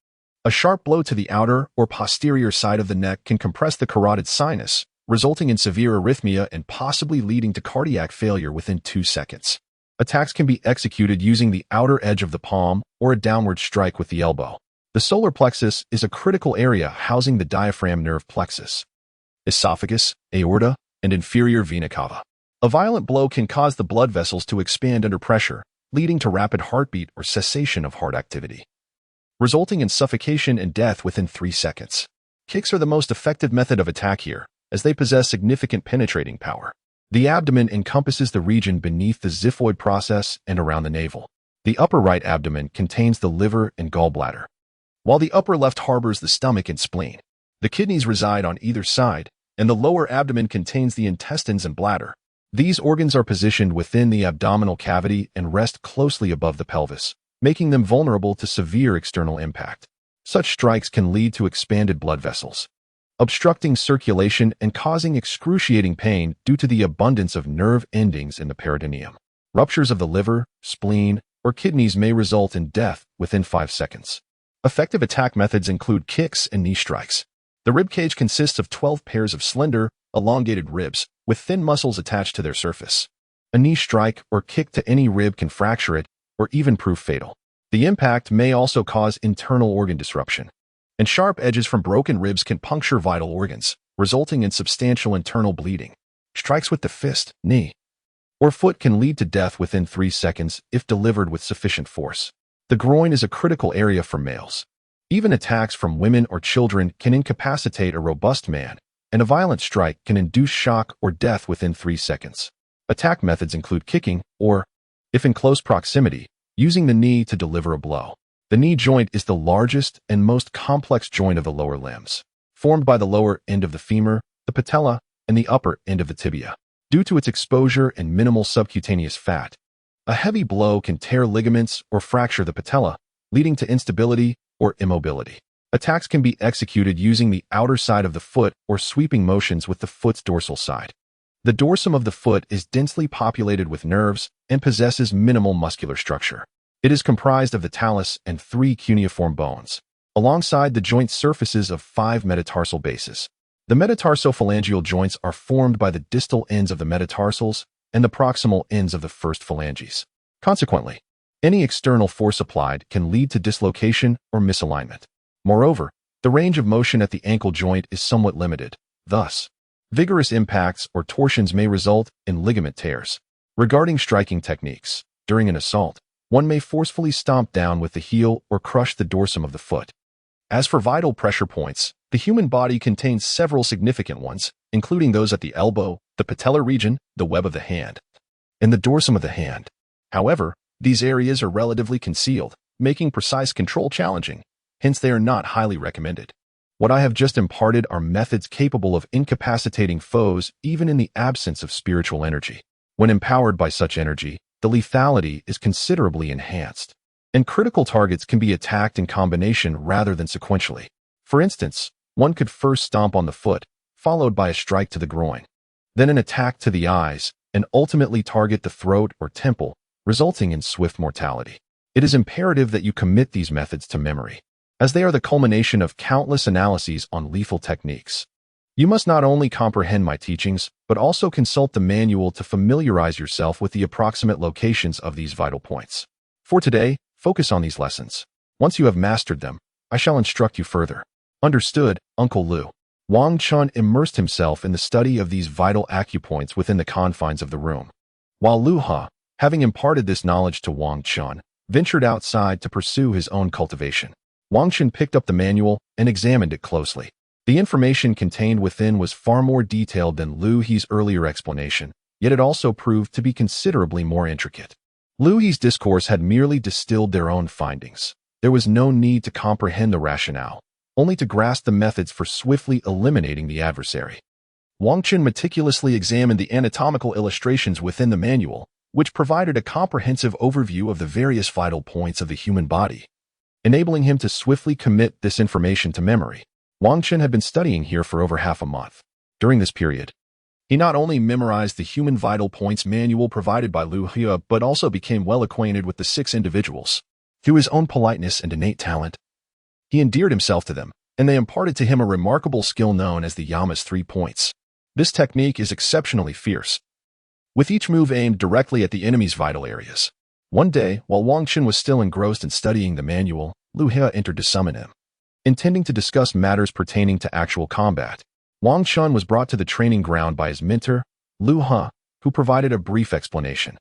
A sharp blow to the outer or posterior side of the neck can compress the carotid sinus, resulting in severe arrhythmia and possibly leading to cardiac failure within 2 seconds. Attacks can be executed using the outer edge of the palm or a downward strike with the elbow. The solar plexus is a critical area housing the diaphragm nerve plexus, esophagus, aorta, and inferior vena cava. A violent blow can cause the blood vessels to expand under pressure, leading to rapid heartbeat or cessation of heart activity, resulting in suffocation and death within 3 seconds. Kicks are the most effective method of attack here, as they possess significant penetrating power. The abdomen encompasses the region beneath the xiphoid process and around the navel. The upper right abdomen contains the liver and gallbladder, while the upper left harbors the stomach and spleen. The kidneys reside on either side, and the lower abdomen contains the intestines and bladder. These organs are positioned within the abdominal cavity and rest closely above the pelvis, making them vulnerable to severe external impact. Such strikes can lead to expanded blood vessels, obstructing circulation and causing excruciating pain due to the abundance of nerve endings in the peritoneum. Ruptures of the liver, spleen, or kidneys may result in death within 5 seconds. Effective attack methods include kicks and knee strikes. The rib cage consists of 12 pairs of slender, elongated ribs with thin muscles attached to their surface. A knee strike or kick to any rib can fracture it or even prove fatal. The impact may also cause internal organ disruption, and sharp edges from broken ribs can puncture vital organs, resulting in substantial internal bleeding. Strikes with the fist, knee, or foot can lead to death within 3 seconds if delivered with sufficient force. The groin is a critical area for males. Even attacks from women or children can incapacitate a robust man, and a violent strike can induce shock or death within 3 seconds. Attack methods include kicking or, if in close proximity, using the knee to deliver a blow. The knee joint is the largest and most complex joint of the lower limbs, formed by the lower end of the femur, the patella, and the upper end of the tibia. Due to its exposure and minimal subcutaneous fat, a heavy blow can tear ligaments or fracture the patella, leading to instability or immobility. Attacks can be executed using the outer side of the foot or sweeping motions with the foot's dorsal side. The dorsum of the foot is densely populated with nerves and possesses minimal muscular structure. It is comprised of the talus and 3 cuneiform bones, alongside the joint surfaces of 5 metatarsal bases. The metatarsophalangeal joints are formed by the distal ends of the metatarsals and the proximal ends of the first phalanges. Consequently, any external force applied can lead to dislocation or misalignment. Moreover, the range of motion at the ankle joint is somewhat limited. Thus, vigorous impacts or torsions may result in ligament tears. Regarding striking techniques, during an assault, one may forcefully stomp down with the heel or crush the dorsum of the foot. As for vital pressure points, the human body contains several significant ones, including those at the elbow, the patellar region, the web of the hand, and the dorsum of the hand. However, these areas are relatively concealed, making precise control challenging. Hence, they are not highly recommended. What I have just imparted are methods capable of incapacitating foes even in the absence of spiritual energy. When empowered by such energy, the lethality is considerably enhanced, and critical targets can be attacked in combination rather than sequentially. For instance, one could first stomp on the foot, followed by a strike to the groin, then an attack to the eyes, and ultimately target the throat or temple, resulting in swift mortality. It is imperative that you commit these methods to memory, as they are the culmination of countless analyses on lethal techniques. You must not only comprehend my teachings, but also consult the manual to familiarize yourself with the approximate locations of these vital points. For today, focus on these lessons. Once you have mastered them, I shall instruct you further. Understood, Uncle Lu. Wang Chun immersed himself in the study of these vital acupoints within the confines of the room, while Lu Ha, having imparted this knowledge to Wang Chun, ventured outside to pursue his own cultivation. Wang Chun picked up the manual and examined it closely. The information contained within was far more detailed than Lu He's earlier explanation, yet it also proved to be considerably more intricate. Lu He's discourse had merely distilled their own findings. There was no need to comprehend the rationale, only to grasp the methods for swiftly eliminating the adversary. Wang Chun meticulously examined the anatomical illustrations within the manual, which provided a comprehensive overview of the various vital points of the human body, enabling him to swiftly commit this information to memory. Wang Chun had been studying here for over half a month. During this period, he not only memorized the human vital points manual provided by Lu He, but also became well acquainted with the 6 individuals. Through his own politeness and innate talent, he endeared himself to them, and they imparted to him a remarkable skill known as the Yama's 3 points. This technique is exceptionally fierce, with each move aimed directly at the enemy's vital areas. One day, while Wang Chun was still engrossed in studying the manual, Lu He entered to summon him. Intending to discuss matters pertaining to actual combat, Wang Chun was brought to the training ground by his mentor, Lu He, who provided a brief explanation.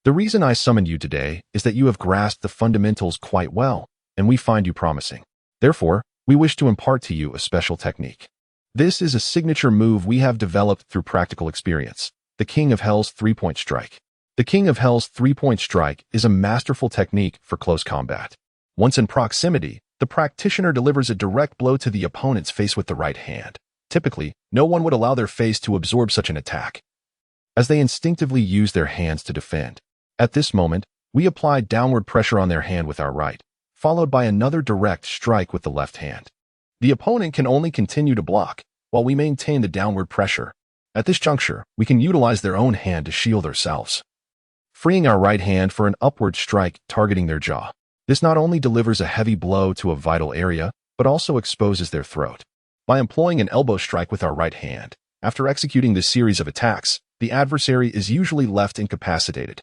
The reason I summoned you today is that you have grasped the fundamentals quite well, and we find you promising. Therefore, we wish to impart to you a special technique. This is a signature move we have developed through practical experience, the King of Hell's 3-point strike. The King of Hell's 3-point strike is a masterful technique for close combat. Once in proximity, the practitioner delivers a direct blow to the opponent's face with the right hand. Typically, no one would allow their face to absorb such an attack, as they instinctively use their hands to defend. At this moment, we apply downward pressure on their hand with our right, followed by another direct strike with the left hand. The opponent can only continue to block, while we maintain the downward pressure. At this juncture, we can utilize their own hand to shield ourselves, freeing our right hand for an upward strike targeting their jaw. This not only delivers a heavy blow to a vital area, but also exposes their throat. By employing an elbow strike with our right hand, after executing this series of attacks, the adversary is usually left incapacitated.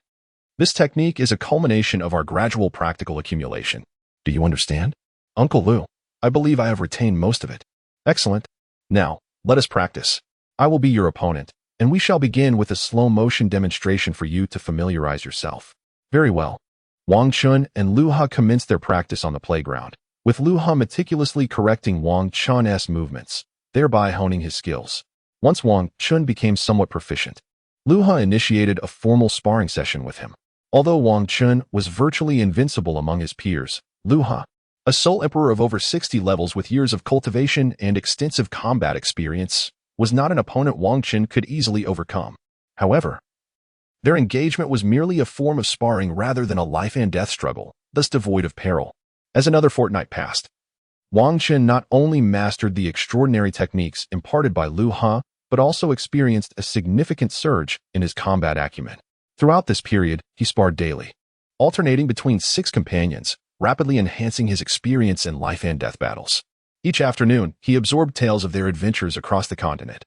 This technique is a culmination of our gradual practical accumulation. Do you understand? Uncle Lu, I believe I have retained most of it. Excellent. Now, let us practice. I will be your opponent, and we shall begin with a slow-motion demonstration for you to familiarize yourself. Very well. Wang Chun and Lu He commenced their practice on the playground, with Lu He meticulously correcting Wang Chun's movements, thereby honing his skills. Once Wang Chun became somewhat proficient, Lu He initiated a formal sparring session with him. Although Wang Chun was virtually invincible among his peers, Lu He, a soul emperor of over 60 levels with years of cultivation and extensive combat experience, was not an opponent Wang Chun could easily overcome. However, their engagement was merely a form of sparring rather than a life-and-death struggle, thus devoid of peril. As another fortnight passed, Wang Chun not only mastered the extraordinary techniques imparted by Lu He, but also experienced a significant surge in his combat acumen. Throughout this period, he sparred daily, alternating between 6 companions, rapidly enhancing his experience in life-and-death battles. Each afternoon, he absorbed tales of their adventures across the continent,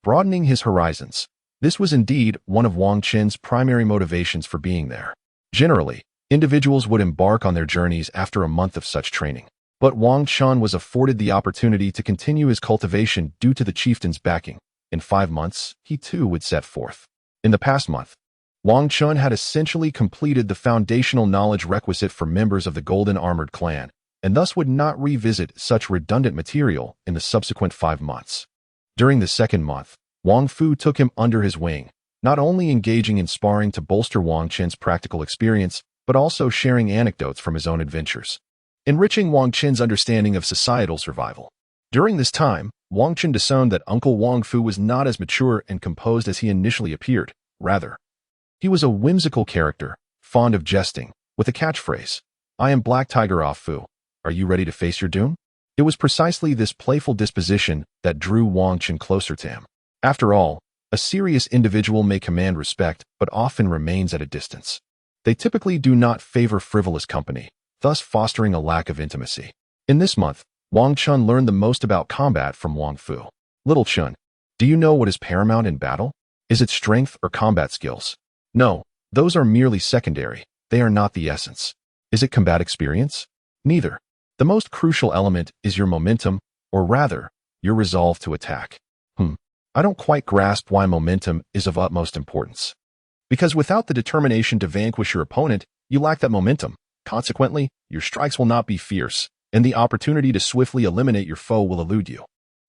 broadening his horizons. This was indeed one of Wang Chun's primary motivations for being there. Generally, individuals would embark on their journeys after a month of such training, but Wang Chun was afforded the opportunity to continue his cultivation due to the chieftain's backing. In 5 months, he too would set forth. In the past month, Wang Chun had essentially completed the foundational knowledge requisite for members of the Golden Armored Clan, and thus would not revisit such redundant material in the subsequent 5 months. During the second month, Wang Fu took him under his wing, not only engaging in sparring to bolster Wang Chun's practical experience, but also sharing anecdotes from his own adventures, enriching Wang Chun's understanding of societal survival. During this time, Wang Chun discerned that Uncle Wang Fu was not as mature and composed as he initially appeared. Rather, he was a whimsical character, fond of jesting, with a catchphrase, "I am Black Tiger Ah Fu. Are you ready to face your doom?" It was precisely this playful disposition that drew Wang Chun closer to him. After all, a serious individual may command respect, but often remains at a distance. They typically do not favor frivolous company, thus fostering a lack of intimacy. In this month, Wang Chun learned the most about combat from Wang Fu. Little Chun, do you know what is paramount in battle? Is it strength or combat skills? No, those are merely secondary. They are not the essence. Is it combat experience? Neither. The most crucial element is your momentum, or rather, your resolve to attack. I don't quite grasp why momentum is of utmost importance. Because without the determination to vanquish your opponent, you lack that momentum. Consequently, your strikes will not be fierce, and the opportunity to swiftly eliminate your foe will elude you.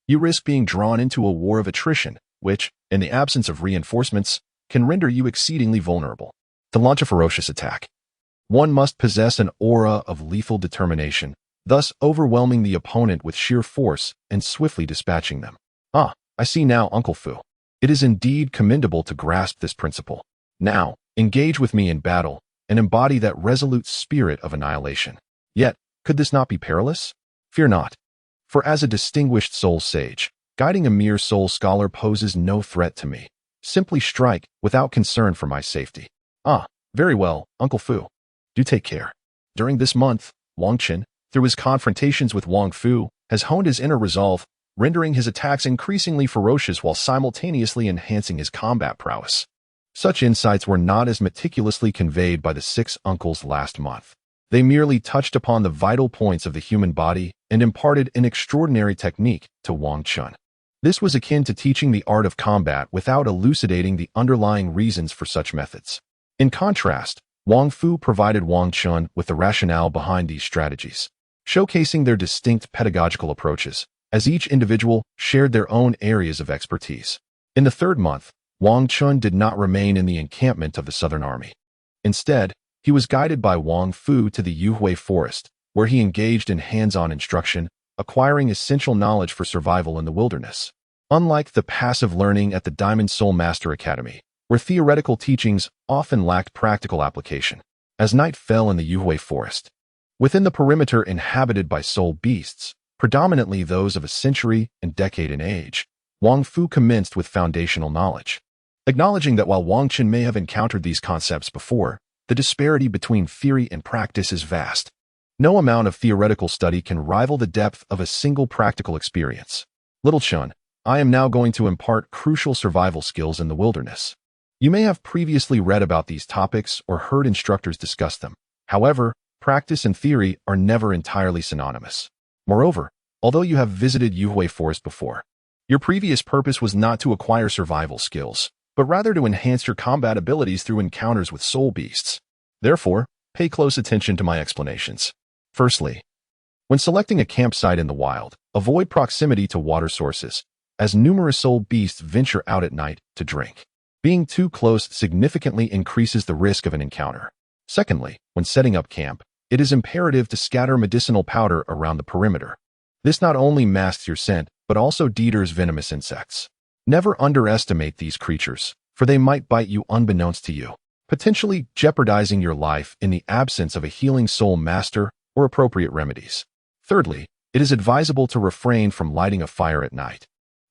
You risk being drawn into a war of attrition, which, in the absence of reinforcements, can render you exceedingly vulnerable. to launch a ferocious attack. One must possess an aura of lethal determination, thus overwhelming the opponent with sheer force and swiftly dispatching them. Ah, I see now, Uncle Fu. It is indeed commendable to grasp this principle. Now, engage with me in battle and embody that resolute spirit of annihilation. Yet, could this not be perilous? Fear not. For as a distinguished soul sage, guiding a mere soul scholar poses no threat to me. Simply strike without concern for my safety. Ah, very well, Uncle Fu. Do take care. During this month, Wang Qin, through his confrontations with Wang Fu, has honed his inner resolve, rendering his attacks increasingly ferocious while simultaneously enhancing his combat prowess. Such insights were not as meticulously conveyed by the six uncles last month. They merely touched upon the vital points of the human body and imparted an extraordinary technique to Wang Qin. This was akin to teaching the art of combat without elucidating the underlying reasons for such methods. In contrast, Wang Fu provided Wang Qin with the rationale behind these strategies, showcasing their distinct pedagogical approaches, as each individual shared their own areas of expertise. In the third month, Wang Qin did not remain in the encampment of the Southern Army. Instead, he was guided by Wang Fu to the Yuhui Forest, where he engaged in hands-on instruction, acquiring essential knowledge for survival in the wilderness. Unlike the passive learning at the Diamond Soul Master Academy, where theoretical teachings often lacked practical application, as night fell in the Yuhui Forest, within the perimeter inhabited by soul beasts, predominantly those of a century and decade in age, Wang Fu commenced with foundational knowledge. Acknowledging that while Wang Qin may have encountered these concepts before, the disparity between theory and practice is vast. No amount of theoretical study can rival the depth of a single practical experience. Little Qin, I am now going to impart crucial survival skills in the wilderness. You may have previously read about these topics or heard instructors discuss them. However, practice and theory are never entirely synonymous. Moreover, although you have visited Yuhui Forest before, your previous purpose was not to acquire survival skills, but rather to enhance your combat abilities through encounters with soul beasts. Therefore, pay close attention to my explanations. Firstly, when selecting a campsite in the wild, avoid proximity to water sources, as numerous soul beasts venture out at night to drink. Being too close significantly increases the risk of an encounter. Secondly, when setting up camp, it is imperative to scatter medicinal powder around the perimeter. This not only masks your scent, but also deters venomous insects. Never underestimate these creatures, for they might bite you unbeknownst to you, potentially jeopardizing your life in the absence of a healing soul master or appropriate remedies. Thirdly, it is advisable to refrain from lighting a fire at night,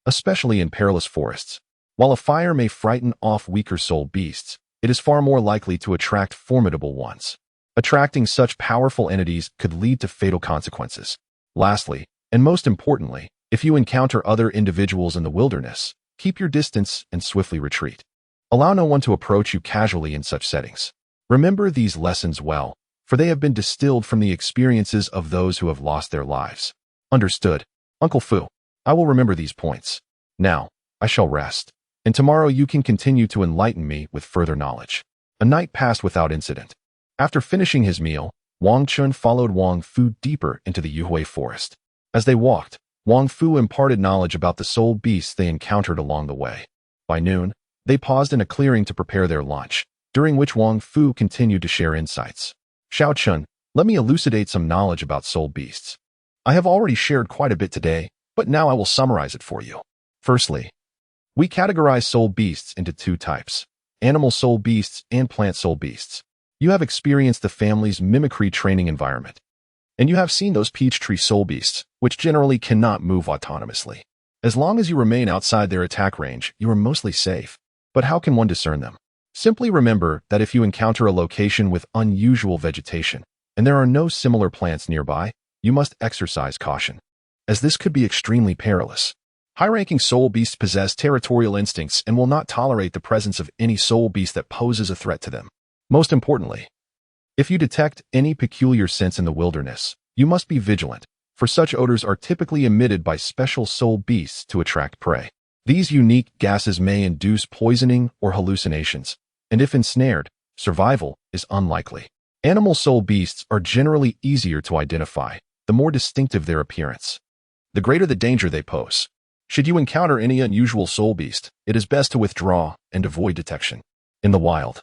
especially in perilous forests. While a fire may frighten off weaker soul beasts, it is far more likely to attract formidable ones. Attracting such powerful entities could lead to fatal consequences. Lastly, and most importantly, if you encounter other individuals in the wilderness, keep your distance and swiftly retreat. Allow no one to approach you casually in such settings. Remember these lessons well, for they have been distilled from the experiences of those who have lost their lives. Understood, Uncle Fu. I will remember these points. Now, I shall rest, and tomorrow you can continue to enlighten me with further knowledge. A night passed without incident. After finishing his meal, Wang Qin followed Wang Fu deeper into the Yuhui Forest. As they walked, Wang Fu imparted knowledge about the soul beasts they encountered along the way. By noon, they paused in a clearing to prepare their lunch, during which Wang Fu continued to share insights. Xiao Chun, let me elucidate some knowledge about soul beasts. I have already shared quite a bit today, but now I will summarize it for you. Firstly, we categorize soul beasts into two types: animal soul beasts and plant soul beasts. You have experienced the family's mimicry training environment, and you have seen those peach tree soul beasts, which generally cannot move autonomously. As long as you remain outside their attack range, you are mostly safe. But how can one discern them? Simply remember that if you encounter a location with unusual vegetation, and there are no similar plants nearby, you must exercise caution, as this could be extremely perilous. High-ranking soul beasts possess territorial instincts and will not tolerate the presence of any soul beast that poses a threat to them. Most importantly, if you detect any peculiar scents in the wilderness, you must be vigilant, for such odors are typically emitted by special soul beasts to attract prey. These unique gases may induce poisoning or hallucinations, and if ensnared, survival is unlikely. Animal soul beasts are generally easier to identify, the more distinctive their appearance, the greater the danger they pose. Should you encounter any unusual soul beast, it is best to withdraw and avoid detection. In the wild,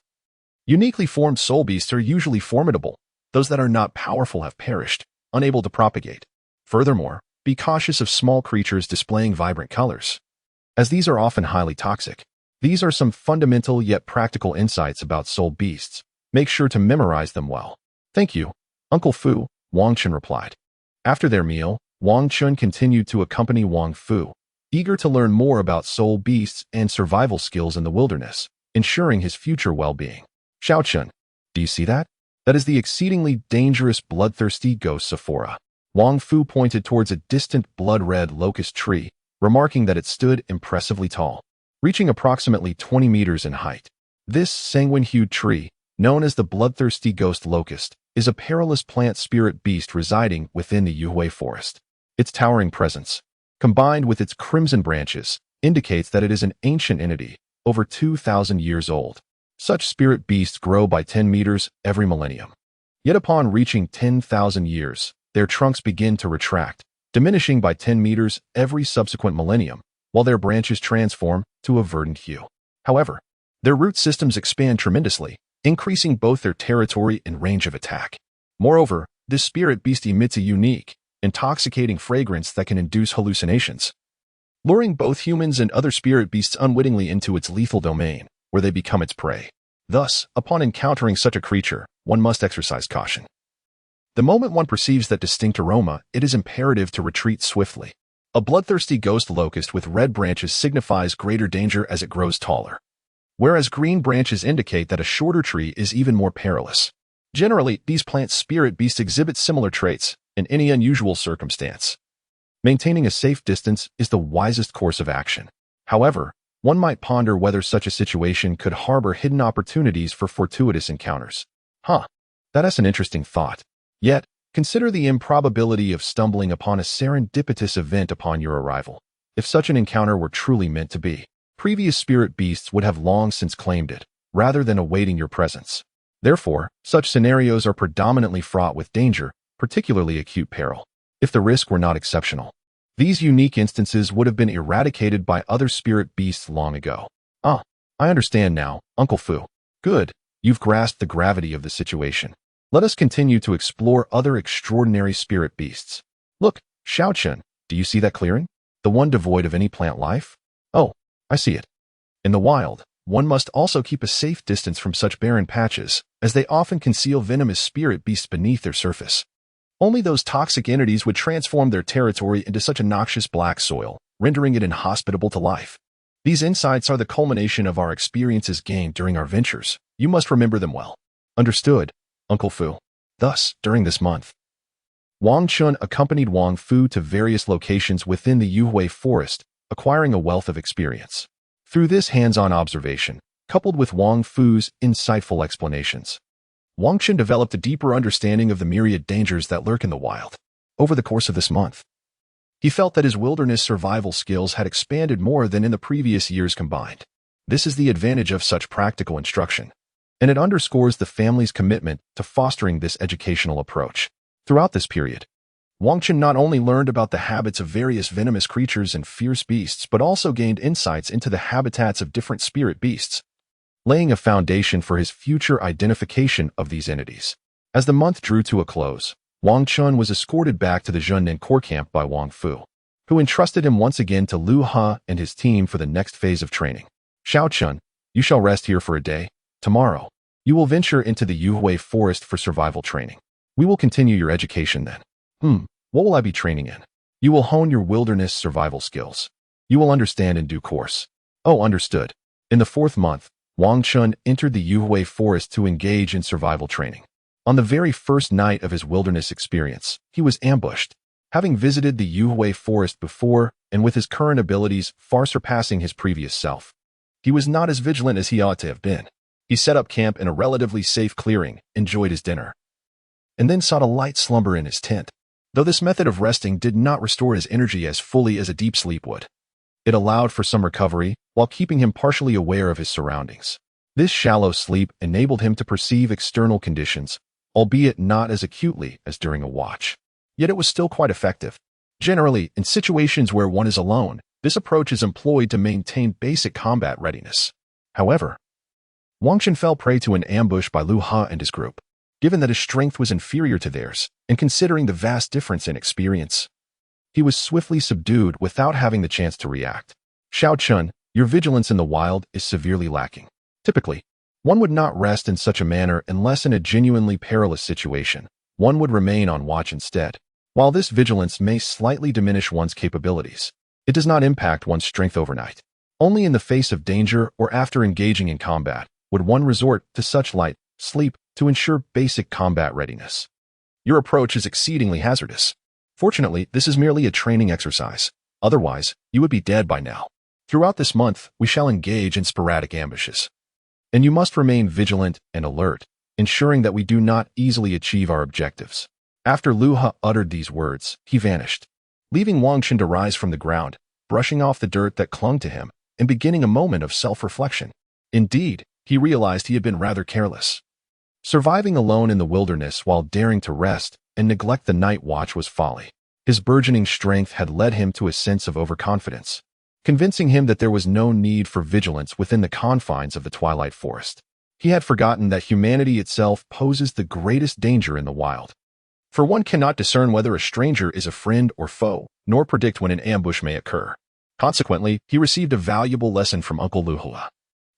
Uniquely formed soul beasts are usually formidable. Those that are not powerful have perished, unable to propagate. Furthermore, be cautious of small creatures displaying vibrant colors, as these are often highly toxic. These are some fundamental yet practical insights about soul beasts. Make sure to memorize them well. Thank you, Uncle Fu, Wang Chun replied. After their meal, Wang Chun continued to accompany Wang Fu, eager to learn more about soul beasts and survival skills in the wilderness, ensuring his future well-being. Xiao Chun, do you see that? That is the exceedingly dangerous bloodthirsty ghost Sephora. Wang Fu pointed towards a distant blood-red locust tree, remarking that it stood impressively tall, reaching approximately 20 meters in height. This sanguine-hued tree, known as the bloodthirsty ghost locust, is a perilous plant spirit beast residing within the Yuhui forest. Its towering presence, combined with its crimson branches, indicates that it is an ancient entity, over 2,000 years old. Such spirit beasts grow by 10 meters every millennium. Yet upon reaching 10,000 years, their trunks begin to retract, diminishing by 10 meters every subsequent millennium, while their branches transform to a verdant hue. However, their root systems expand tremendously, increasing both their territory and range of attack. Moreover, this spirit beast emits a unique, intoxicating fragrance that can induce hallucinations, luring both humans and other spirit beasts unwittingly into its lethal domain, where they become its prey. Thus, upon encountering such a creature, one must exercise caution. The moment one perceives that distinct aroma, it is imperative to retreat swiftly. A bloodthirsty ghost locust with red branches signifies greater danger as it grows taller, whereas green branches indicate that a shorter tree is even more perilous. Generally, these plant spirit beasts exhibit similar traits in any unusual circumstance. Maintaining a safe distance is the wisest course of action. However, one might ponder whether such a situation could harbor hidden opportunities for fortuitous encounters. That is an interesting thought. Yet, consider the improbability of stumbling upon a serendipitous event upon your arrival. If such an encounter were truly meant to be, previous spirit beasts would have long since claimed it, rather than awaiting your presence. Therefore, such scenarios are predominantly fraught with danger, particularly acute peril. If the risk were not exceptional, these unique instances would have been eradicated by other spirit beasts long ago. I understand now, Uncle Fu. Good, you've grasped the gravity of the situation. Let us continue to explore other extraordinary spirit beasts. Look, Xiao Chun, do you see that clearing? The one devoid of any plant life? Oh, I see it. In the wild, one must also keep a safe distance from such barren patches, as they often conceal venomous spirit beasts beneath their surface. Only those toxic entities would transform their territory into such a noxious black soil, rendering it inhospitable to life. These insights are the culmination of our experiences gained during our ventures. You must remember them well. Understood, Uncle Fu. Thus, during this month, Wang Chun accompanied Wang Fu to various locations within the Yuhui forest, acquiring a wealth of experience. Through this hands-on observation, coupled with Wang Fu's insightful explanations, Wang Chun developed a deeper understanding of the myriad dangers that lurk in the wild. Over the course of this month, he felt that his wilderness survival skills had expanded more than in the previous years combined. This is the advantage of such practical instruction, and it underscores the family's commitment to fostering this educational approach. Throughout this period, Wang Chun not only learned about the habits of various venomous creatures and fierce beasts, but also gained insights into the habitats of different spirit beasts, laying a foundation for his future identification of these entities. As the month drew to a close, Wang Chun was escorted back to the Zhunnan core camp by Wang Fu, who entrusted him once again to Lu He and his team for the next phase of training. Xiao Chun, you shall rest here for a day. Tomorrow, you will venture into the Yuhui forest for survival training. We will continue your education then. What will I be training in? You will hone your wilderness survival skills. You will understand in due course. Oh, understood. In the 4th month, Wang Chun entered the Yuhui forest to engage in survival training. On the very first night of his wilderness experience, he was ambushed. Having visited the Yuhui forest before, and with his current abilities far surpassing his previous self, he was not as vigilant as he ought to have been. He set up camp in a relatively safe clearing, enjoyed his dinner, and then sought a light slumber in his tent. Though this method of resting did not restore his energy as fully as a deep sleep would, it allowed for some recovery while keeping him partially aware of his surroundings. This shallow sleep enabled him to perceive external conditions, albeit not as acutely as during a watch. Yet it was still quite effective. Generally, in situations where one is alone, this approach is employed to maintain basic combat readiness. However, Wang Qin fell prey to an ambush by Lu Ha and his group. Given that his strength was inferior to theirs, and considering the vast difference in experience, he was swiftly subdued without having the chance to react. Xiao Chun, your vigilance in the wild is severely lacking. Typically, one would not rest in such a manner unless in a genuinely perilous situation. One would remain on watch instead. While this vigilance may slightly diminish one's capabilities, it does not impact one's strength overnight. Only in the face of danger or after engaging in combat would one resort to such light sleep to ensure basic combat readiness. Your approach is exceedingly hazardous. Fortunately, this is merely a training exercise. Otherwise, you would be dead by now. Throughout this month, we shall engage in sporadic ambushes. And you must remain vigilant and alert, ensuring that we do not easily achieve our objectives. After Lu Ha uttered these words, he vanished, leaving Wang Qin to rise from the ground, brushing off the dirt that clung to him, and beginning a moment of self-reflection. Indeed, he realized he had been rather careless. Surviving alone in the wilderness while daring to rest and neglect the night watch was folly. His burgeoning strength had led him to a sense of overconfidence, convincing him that there was no need for vigilance within the confines of the twilight forest. He had forgotten that humanity itself poses the greatest danger in the wild. For one cannot discern whether a stranger is a friend or foe, nor predict when an ambush may occur. Consequently, he received a valuable lesson from Uncle Luhua.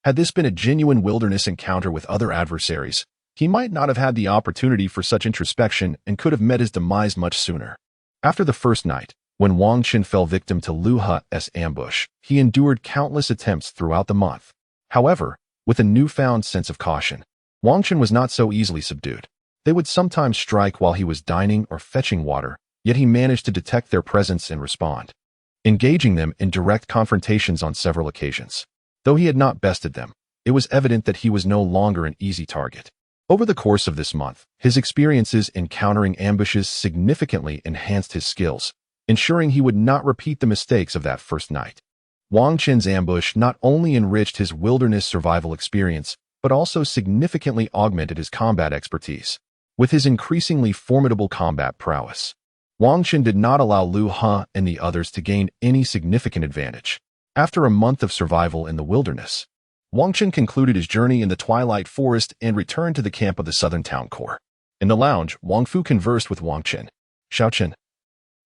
Had this been a genuine wilderness encounter with other adversaries, he might not have had the opportunity for such introspection and could have met his demise much sooner. After the first night, when Wang Qin fell victim to Lu Ha's ambush, he endured countless attempts throughout the month. However, with a newfound sense of caution, Wang Qin was not so easily subdued. They would sometimes strike while he was dining or fetching water, yet he managed to detect their presence and respond, engaging them in direct confrontations on several occasions. Though he had not bested them, it was evident that he was no longer an easy target. Over the course of this month, his experiences encountering ambushes significantly enhanced his skills, ensuring he would not repeat the mistakes of that first night. Wang Qin's ambush not only enriched his wilderness survival experience, but also significantly augmented his combat expertise. With his increasingly formidable combat prowess, Wang Qin did not allow Lu Ha and the others to gain any significant advantage. After a month of survival in the wilderness, Wang Qin concluded his journey in the twilight forest and returned to the camp of the southern town core. In the lounge, Wang Fu conversed with Wang Qin. Xiao Qin,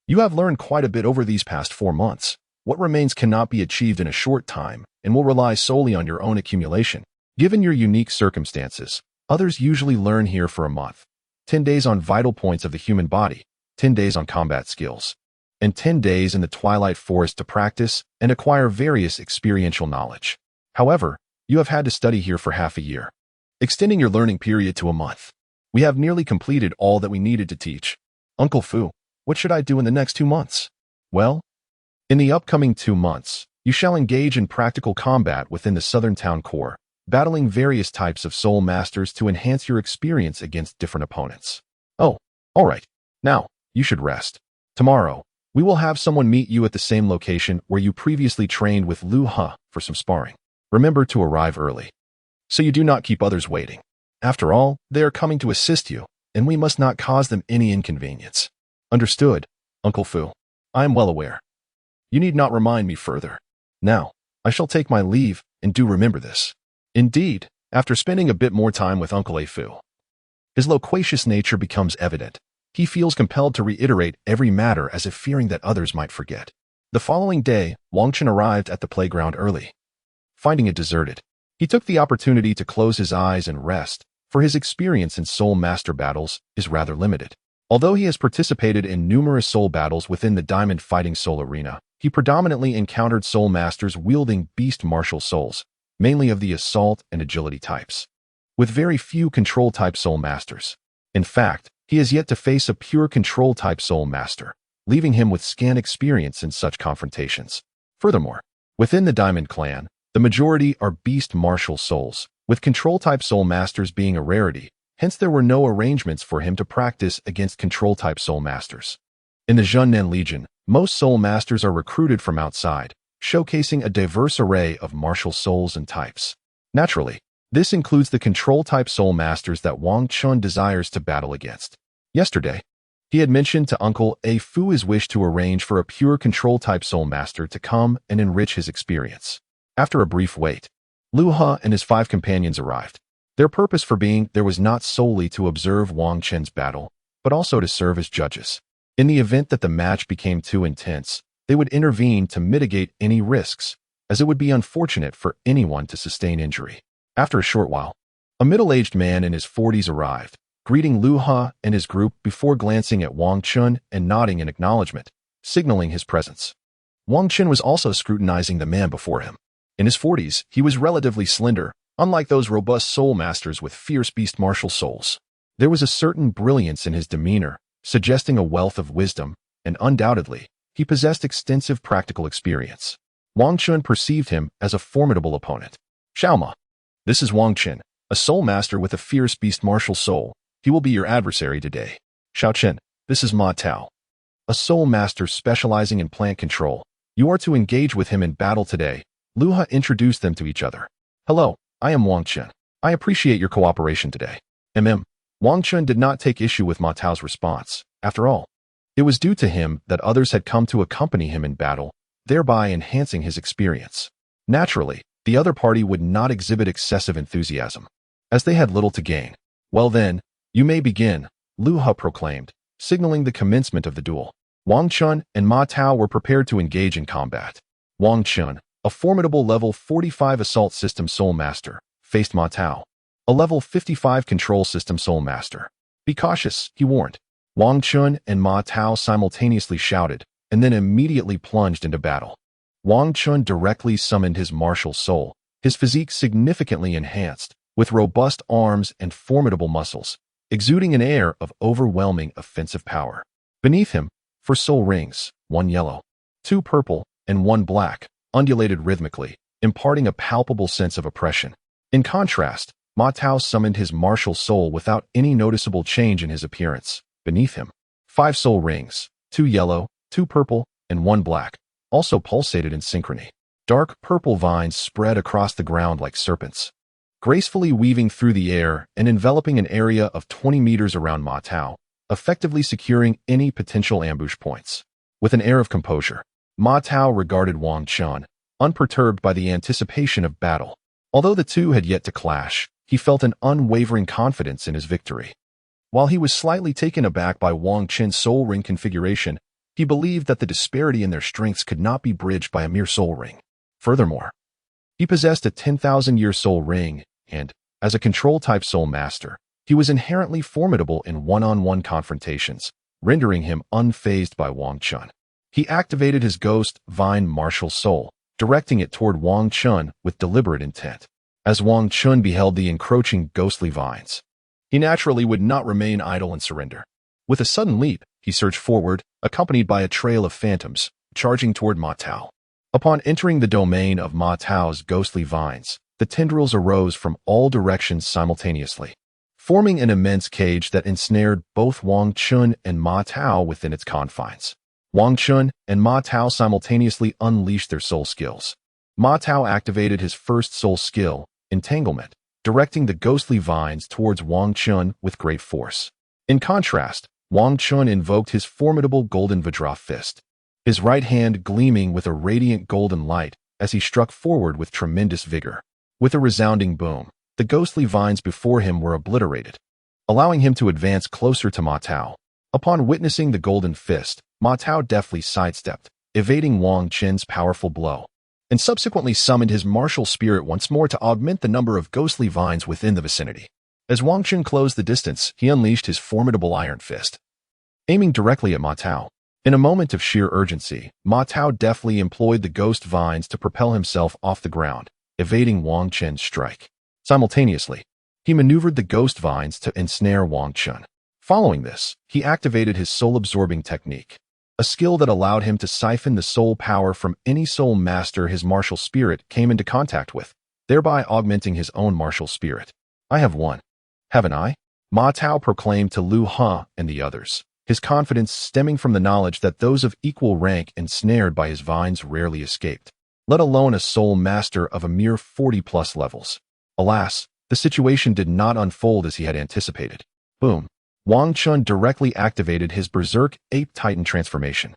you have learned quite a bit over these past 4 months. What remains cannot be achieved in a short time and will rely solely on your own accumulation. Given your unique circumstances, others usually learn here for a month. 10 days on vital points of the human body, 10 days on combat skills, and 10 days in the twilight forest to practice and acquire various experiential knowledge. However, you have had to study here for half a year, extending your learning period to a month. We have nearly completed all that we needed to teach. Uncle Fu, what should I do in the next 2 months? Well, in the upcoming 2 months, you shall engage in practical combat within the southern town core, battling various types of soul masters to enhance your experience against different opponents. Oh, all right. Now, you should rest. Tomorrow, we will have someone meet you at the same location where you previously trained with Lu Ha for some sparring. Remember to arrive early, so you do not keep others waiting. After all, they are coming to assist you, and we must not cause them any inconvenience. Understood, Uncle Fu. I am well aware. You need not remind me further. Now, I shall take my leave, and do remember this. Indeed, after spending a bit more time with Uncle Fu, his loquacious nature becomes evident. He feels compelled to reiterate every matter as if fearing that others might forget. The following day, Wang Qin arrived at the playground early. Finding it deserted, he took the opportunity to close his eyes and rest, for his experience in soul master battles is rather limited. Although he has participated in numerous soul battles within the Diamond Fighting Soul arena, he predominantly encountered soul masters wielding beast martial souls, mainly of the assault and agility types, with very few control-type soul masters. In fact, he has yet to face a pure control-type soul master, leaving him with scant experience in such confrontations. Furthermore, within the Diamond Clan, the majority are beast martial souls, with control-type soul masters being a rarity, hence there were no arrangements for him to practice against control-type soul masters. In the Zhunnan Legion, most soul masters are recruited from outside, showcasing a diverse array of martial souls and types. Naturally, this includes the control-type soul masters that Wang Qin desires to battle against. Yesterday, he had mentioned to Uncle Fu his wish to arrange for a pure control-type soul master to come and enrich his experience. After a brief wait, Lu He and his 5 companions arrived. Their purpose for being there was not solely to observe Wang Chen's battle, but also to serve as judges. In the event that the match became too intense, they would intervene to mitigate any risks, as it would be unfortunate for anyone to sustain injury. After a short while, a middle-aged man in his 40s arrived, greeting Lu He and his group before glancing at Wang Chun and nodding in acknowledgement, signaling his presence. Wang Chun was also scrutinizing the man before him. In his 40s, he was relatively slender, unlike those robust soul masters with fierce beast martial souls. There was a certain brilliance in his demeanor, suggesting a wealth of wisdom, and undoubtedly, he possessed extensive practical experience. Wang Chun perceived him as a formidable opponent. Xiaoma, this is Wang Chun, a soul master with a fierce beast martial soul. He will be your adversary today. Xiao Chen, this is Ma Tao, a soul master specializing in plant control. You are to engage with him in battle today. Lu He introduced them to each other. Hello, I am Wang Chun. I appreciate your cooperation today. Wang Chun did not take issue with Ma Tao's response. After all, it was due to him that others had come to accompany him in battle, thereby enhancing his experience. Naturally, the other party would not exhibit excessive enthusiasm, as they had little to gain. Well then, you may begin, Lu He proclaimed, signaling the commencement of the duel. Wang Chun and Ma Tao were prepared to engage in combat. Wang Chun, a formidable level 45 assault system soul master, faced Ma Tao, a level 55 control system soul master. Be cautious, he warned. Wang Chun and Ma Tao simultaneously shouted, and then immediately plunged into battle. Wang Chun directly summoned his martial soul, his physique significantly enhanced, with robust arms and formidable muscles, exuding an air of overwhelming offensive power. Beneath him, 4 soul rings, 1 yellow, 2 purple, and 1 black, undulated rhythmically, imparting a palpable sense of oppression. In contrast, Ma Tao summoned his martial soul without any noticeable change in his appearance. Beneath him, 5 soul rings, 2 yellow, 2 purple, and 1 black, also pulsated in synchrony. Dark purple vines spread across the ground like serpents, gracefully weaving through the air and enveloping an area of 20 meters around Ma Tao, effectively securing any potential ambush points. With an air of composure, Ma Tao regarded Wang Chun, unperturbed by the anticipation of battle. Although the two had yet to clash, he felt an unwavering confidence in his victory. While he was slightly taken aback by Wang Chun's soul ring configuration, he believed that the disparity in their strengths could not be bridged by a mere soul ring. Furthermore, he possessed a 10,000-year soul ring, and, as a control-type soul master, he was inherently formidable in one-on-one confrontations, rendering him unfazed by Wang Chun. He activated his ghost vine martial soul, directing it toward Wang Chun with deliberate intent. As Wang Chun beheld the encroaching ghostly vines, he naturally would not remain idle and surrender. With a sudden leap, he surged forward, accompanied by a trail of phantoms, charging toward Ma Tao. Upon entering the domain of Ma Tao's ghostly vines, the tendrils arose from all directions simultaneously, forming an immense cage that ensnared both Wang Chun and Ma Tao within its confines. Wang Chun and Ma Tao simultaneously unleashed their soul skills. Ma Tao activated his first soul skill, Entanglement, directing the ghostly vines towards Wang Chun with great force. In contrast, Wang Chun invoked his formidable golden Vajra fist, his right hand gleaming with a radiant golden light as he struck forward with tremendous vigor. With a resounding boom, the ghostly vines before him were obliterated, allowing him to advance closer to Ma Tao. Upon witnessing the golden fist, Ma Tao deftly sidestepped, evading Wang Chun's powerful blow, and subsequently summoned his martial spirit once more to augment the number of ghostly vines within the vicinity. As Wang Chun closed the distance, he unleashed his formidable iron fist, aiming directly at Ma Tao. In a moment of sheer urgency, Ma Tao deftly employed the ghost vines to propel himself off the ground, evading Wang Chun's strike. Simultaneously, he maneuvered the ghost vines to ensnare Wang Chun. Following this, he activated his soul-absorbing technique, a skill that allowed him to siphon the soul power from any soul master his martial spirit came into contact with, thereby augmenting his own martial spirit. I have won, haven't I? Ma Tao proclaimed to Lu He and the others, his confidence stemming from the knowledge that those of equal rank ensnared by his vines rarely escaped, let alone a soul master of a mere 40-plus levels. Alas, the situation did not unfold as he had anticipated. Boom. Wang Chun directly activated his Berserk Ape Titan transformation,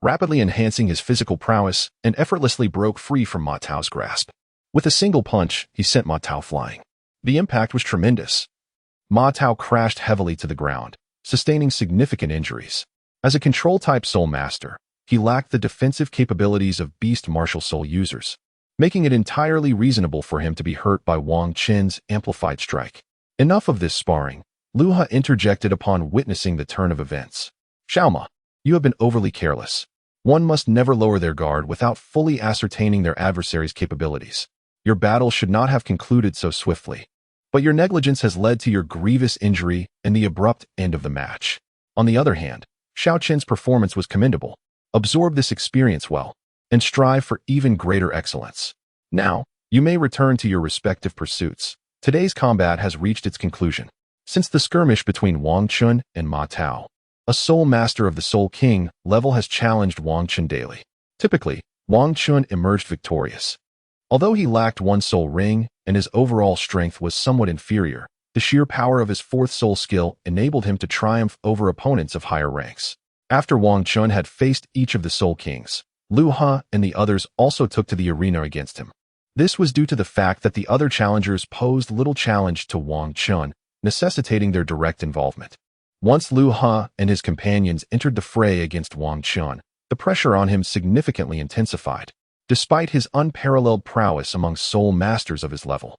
rapidly enhancing his physical prowess and effortlessly broke free from Ma Tao's grasp. With a single punch, he sent Ma Tao flying. The impact was tremendous. Ma Tao crashed heavily to the ground, sustaining significant injuries. As a control-type soul master, he lacked the defensive capabilities of beast martial soul users, making it entirely reasonable for him to be hurt by Wang Qin's amplified strike. Enough of this sparring. Lu He interjected upon witnessing the turn of events. Xiaoma, you have been overly careless. One must never lower their guard without fully ascertaining their adversary's capabilities. Your battle should not have concluded so swiftly. But your negligence has led to your grievous injury and the abrupt end of the match. On the other hand, Xiao Qin's performance was commendable. Absorb this experience well, and strive for even greater excellence. Now, you may return to your respective pursuits. Today's combat has reached its conclusion. Since the skirmish between Wang Qun and Ma Tao, a soul master of the Soul King level has challenged Wang Qun daily. Typically, Wang Qun emerged victorious. Although he lacked one soul ring and his overall strength was somewhat inferior, the sheer power of his fourth soul skill enabled him to triumph over opponents of higher ranks. After Wang Qun had faced each of the Soul Kings, Lu He and the others also took to the arena against him. This was due to the fact that the other challengers posed little challenge to Wang Qun, necessitating their direct involvement. Once Lu He and his companions entered the fray against Wang Qun, the pressure on him significantly intensified, despite his unparalleled prowess among soul masters of his level.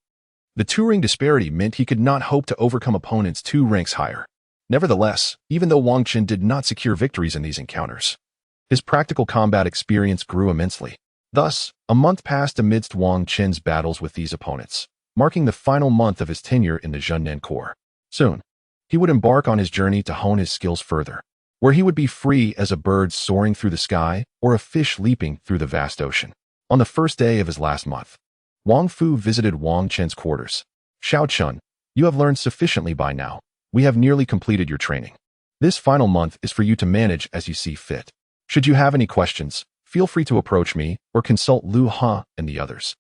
The two-ring disparity meant he could not hope to overcome opponents 2 ranks higher. Nevertheless, even though Wang Qun did not secure victories in these encounters, his practical combat experience grew immensely. Thus, a month passed amidst Wang Qin's battles with these opponents, marking the final month of his tenure in the Zhennan Corps. Soon, he would embark on his journey to hone his skills further, where he would be free as a bird soaring through the sky or a fish leaping through the vast ocean. On the first day of his last month, Wang Fu visited Wang Qin's quarters. Xiao Chun, you have learned sufficiently by now. We have nearly completed your training. This final month is for you to manage as you see fit. Should you have any questions, feel free to approach me or consult Lu He and the others,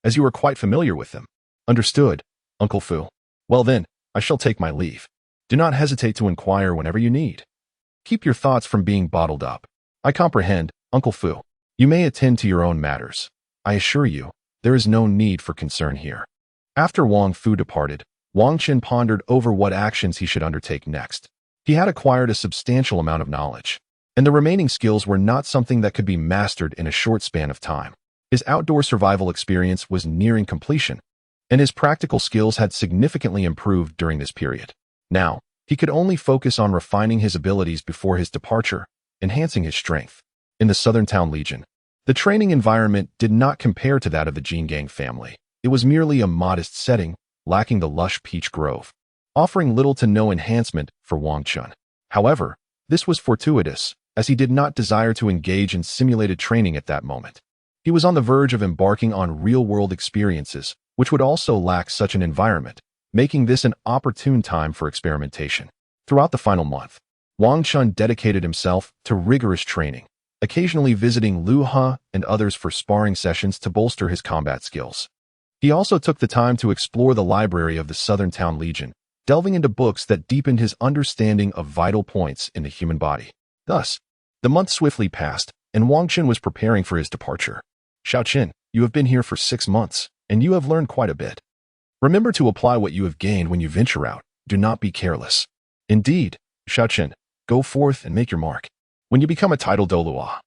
as you are quite familiar with them. Understood, Uncle Fu. Well then, I shall take my leave. Do not hesitate to inquire whenever you need. Keep your thoughts from being bottled up. I comprehend, Uncle Fu. You may attend to your own matters. I assure you, there is no need for concern here. After Wang Fu departed, Wang Qin pondered over what actions he should undertake next. He had acquired a substantial amount of knowledge, and the remaining skills were not something that could be mastered in a short span of time. His outdoor survival experience was nearing completion, and his practical skills had significantly improved during this period. Now, he could only focus on refining his abilities before his departure, enhancing his strength. In the Southern Town Legion, the training environment did not compare to that of the Jingang family. It was merely a modest setting, lacking the lush peach grove, offering little to no enhancement for Wang Qun. However, this was fortuitous, as he did not desire to engage in simulated training at that moment. He was on the verge of embarking on real-world experiences, which would also lack such an environment, making this an opportune time for experimentation. Throughout the final month, Wang Qun dedicated himself to rigorous training, occasionally visiting Lu He and others for sparring sessions to bolster his combat skills. He also took the time to explore the library of the Southern Town Legion, delving into books that deepened his understanding of vital points in the human body. Thus, the month swiftly passed, and Wang Qun was preparing for his departure. Xiao Qin, you have been here for 6 months, and you have learned quite a bit. Remember to apply what you have gained when you venture out. Do not be careless. Indeed, Xiao Qin, go forth and make your mark. When you become a titled Douluo,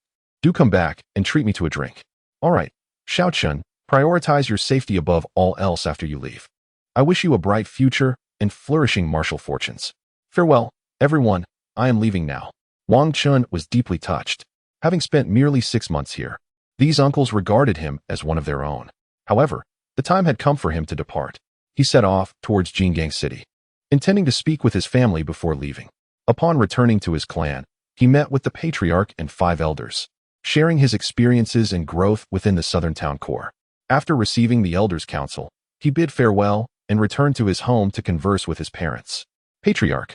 do come back and treat me to a drink. All right, Xiao Qin, prioritize your safety above all else after you leave. I wish you a bright future and flourishing martial fortunes. Farewell, everyone, I am leaving now. Wang Qun was deeply touched. Having spent merely 6 months here, these uncles regarded him as one of their own. However, the time had come for him to depart. He set off towards Jingang City, intending to speak with his family before leaving. Upon returning to his clan, he met with the patriarch and 5 elders, sharing his experiences and growth within the Southern Town Core. After receiving the elders' counsel, he bid farewell and returned to his home to converse with his parents. Patriarch,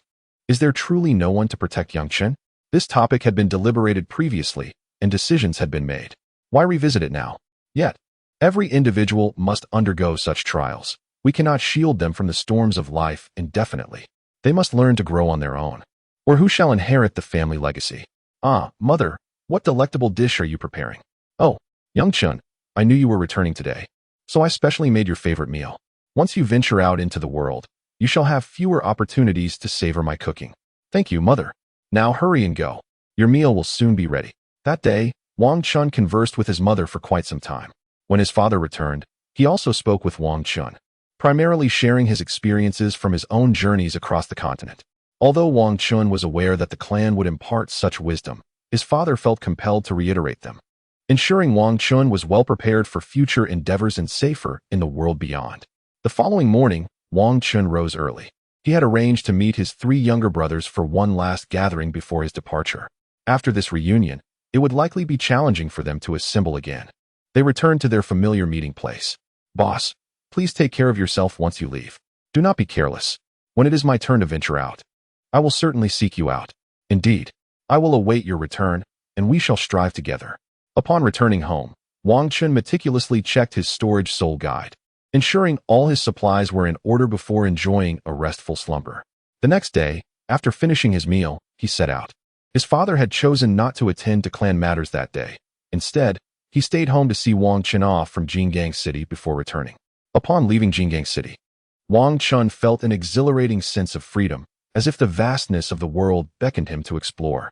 is there truly no one to protect young Chen? This topic had been deliberated previously, and decisions had been made. Why revisit it now? Yet, every individual must undergo such trials. We cannot shield them from the storms of life indefinitely. They must learn to grow on their own. Or who shall inherit the family legacy? Ah, mother, what delectable dish are you preparing? Oh, young Chen, I knew you were returning today. so I specially made your favorite meal. Once you venture out into the world, you shall have fewer opportunities to savor my cooking. Thank you, mother. Now hurry and go. Your meal will soon be ready. That day, Wang Chun conversed with his mother for quite some time. When his father returned, he also spoke with Wang Chun, primarily sharing his experiences from his own journeys across the continent. Although Wang Chun was aware that the clan would impart such wisdom, his father felt compelled to reiterate them, ensuring Wang Chun was well prepared for future endeavors and safer in the world beyond. The following morning, Wang Chun rose early. He had arranged to meet his 3 younger brothers for one last gathering before his departure. After this reunion, it would likely be challenging for them to assemble again. They returned to their familiar meeting place. Boss, please take care of yourself once you leave. Do not be careless. When it is my turn to venture out, I will certainly seek you out. Indeed, I will await your return, and we shall strive together. Upon returning home, Wang Chun meticulously checked his storage soul guide, ensuring all his supplies were in order before enjoying a restful slumber. The next day, after finishing his meal, he set out. His father had chosen not to attend to clan matters that day. Instead, he stayed home to see Wang Chun off from Jingang City before returning. Upon leaving Jingang City, Wang Chun felt an exhilarating sense of freedom, as if the vastness of the world beckoned him to explore.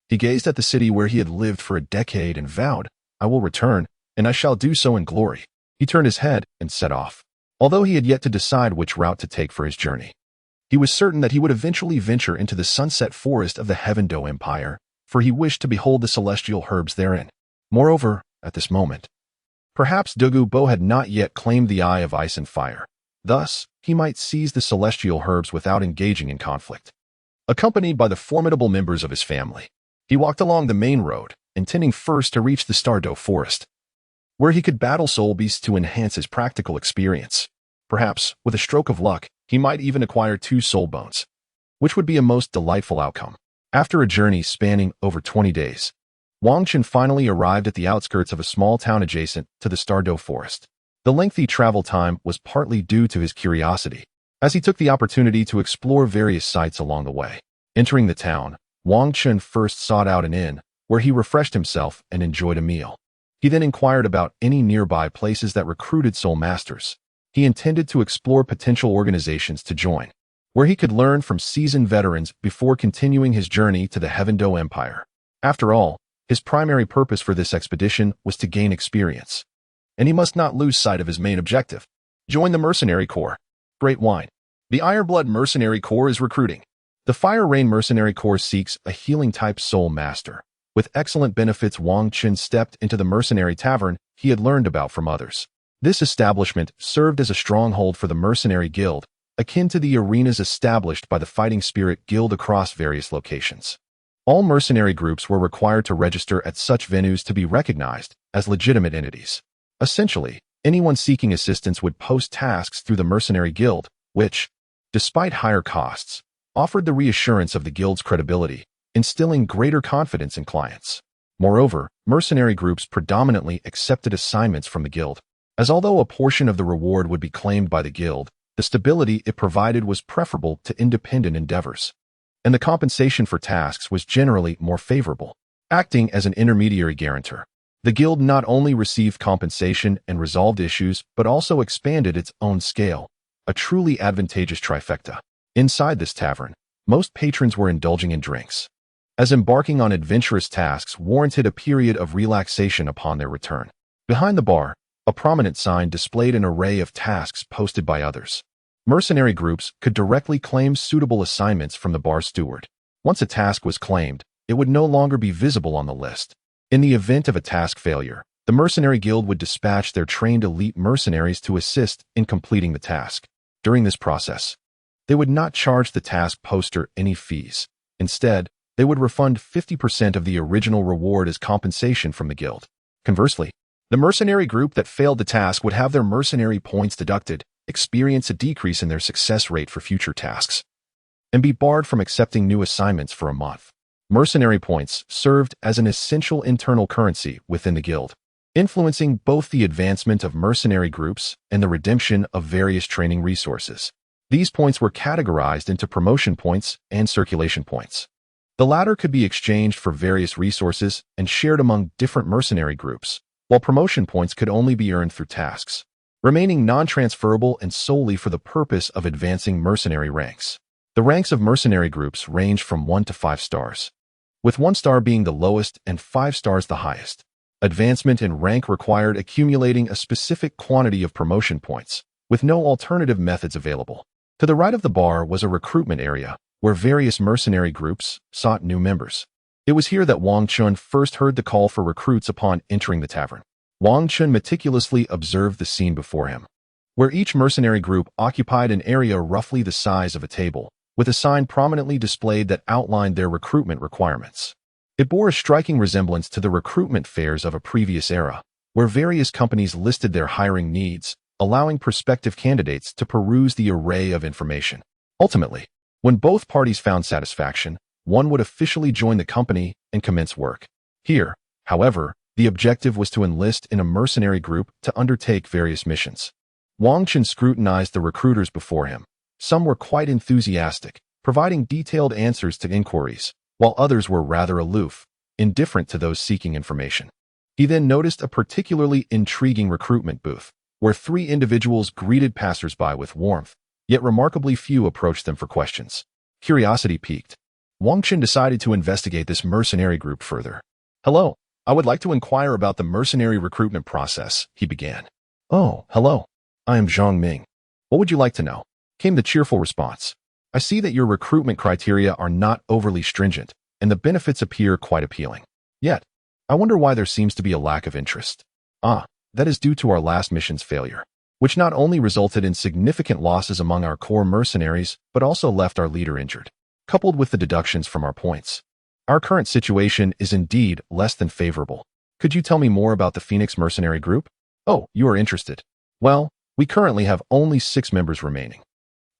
He gazed at the city where he had lived for a decade and vowed, I will return, and I shall do so in glory. He turned his head and set off. Although he had yet to decide which route to take for his journey, he was certain that he would eventually venture into the sunset forest of the Douluo Empire, for he wished to behold the celestial herbs therein. Moreover, at this moment, perhaps Douluo Bo had not yet claimed the Eye of Ice and Fire. Thus, he might seize the celestial herbs without engaging in conflict. Accompanied by the formidable members of his family, he walked along the main road, intending first to reach the Star Luo forest, where he could battle soul beasts to enhance his practical experience. Perhaps, with a stroke of luck, he might even acquire 2 soul bones, which would be a most delightful outcome. After a journey spanning over 20 days, Wang Chun finally arrived at the outskirts of a small town adjacent to the Star Luo forest. The lengthy travel time was partly due to his curiosity, as he took the opportunity to explore various sites along the way. Entering the town, Wang Chun first sought out an inn, where he refreshed himself and enjoyed a meal. He then inquired about any nearby places that recruited soul masters. He intended to explore potential organizations to join, where he could learn from seasoned veterans before continuing his journey to the Douluo Empire. After all, his primary purpose for this expedition was to gain experience, and he must not lose sight of his main objective. Join the Mercenary Corps. Great wine. The Ironblood Mercenary Corps is recruiting. The Fire Rain Mercenary Corps seeks a healing-type soul master. With excellent benefits, Wang Chun stepped into the mercenary tavern he had learned about from others. This establishment served as a stronghold for the Mercenary Guild, akin to the arenas established by the Fighting Spirit Guild across various locations. All mercenary groups were required to register at such venues to be recognized as legitimate entities. Essentially, anyone seeking assistance would post tasks through the Mercenary Guild, which, despite higher costs, offered the reassurance of the guild's credibility, instilling greater confidence in clients. Moreover, mercenary groups predominantly accepted assignments from the guild, as although a portion of the reward would be claimed by the guild, the stability it provided was preferable to independent endeavors, and the compensation for tasks was generally more favorable. Acting as an intermediary guarantor, the guild not only received compensation and resolved issues, but also expanded its own scale, a truly advantageous trifecta. Inside this tavern, most patrons were indulging in drinks, as embarking on adventurous tasks warranted a period of relaxation upon their return. Behind the bar, a prominent sign displayed an array of tasks posted by others. Mercenary groups could directly claim suitable assignments from the bar steward. Once a task was claimed, it would no longer be visible on the list. In the event of a task failure, the Mercenary Guild would dispatch their trained elite mercenaries to assist in completing the task. During this process, they would not charge the task poster any fees. Instead, they would refund 50% of the original reward as compensation from the guild. Conversely, the mercenary group that failed the task would have their mercenary points deducted, experience a decrease in their success rate for future tasks, and be barred from accepting new assignments for a month. Mercenary points served as an essential internal currency within the guild, influencing both the advancement of mercenary groups and the redemption of various training resources. These points were categorized into promotion points and circulation points. The latter could be exchanged for various resources and shared among different mercenary groups, while promotion points could only be earned through tasks. remaining non-transferable and solely for the purpose of advancing mercenary ranks. The ranks of mercenary groups range from 1 to 5 stars, with 1 star being the lowest and 5 stars the highest. Advancement in rank required accumulating a specific quantity of promotion points, with no alternative methods available. To the right of the bar was a recruitment area, where various mercenary groups sought new members. It was here that Wang Chun first heard the call for recruits upon entering the tavern. Wang Chun meticulously observed the scene before him, where each mercenary group occupied an area roughly the size of a table, with a sign prominently displayed that outlined their recruitment requirements. It bore a striking resemblance to the recruitment fairs of a previous era, where various companies listed their hiring needs, allowing prospective candidates to peruse the array of information. Ultimately, when both parties found satisfaction, one would officially join the company and commence work. Here, however, the objective was to enlist in a mercenary group to undertake various missions. Wang Chun scrutinized the recruiters before him. Some were quite enthusiastic, providing detailed answers to inquiries, while others were rather aloof, indifferent to those seeking information. He then noticed a particularly intriguing recruitment booth, where 3 individuals greeted passers-by with warmth, yet remarkably few approached them for questions. Curiosity piqued. Wang Chun decided to investigate this mercenary group further. "Hello, I would like to inquire about the mercenary recruitment process," he began. "Oh, hello. I am Zhang Ming. What would you like to know?" came the cheerful response. "I see that your recruitment criteria are not overly stringent, and the benefits appear quite appealing. Yet, I wonder why there seems to be a lack of interest." "Ah, that is due to our last mission's failure, which not only resulted in significant losses among our core mercenaries, but also left our leader injured, coupled with the deductions from our points. Our current situation is indeed less than favorable. Could you tell me more about the Phoenix Mercenary Group?" "Oh, you are interested. Well, we currently have only 6 members remaining.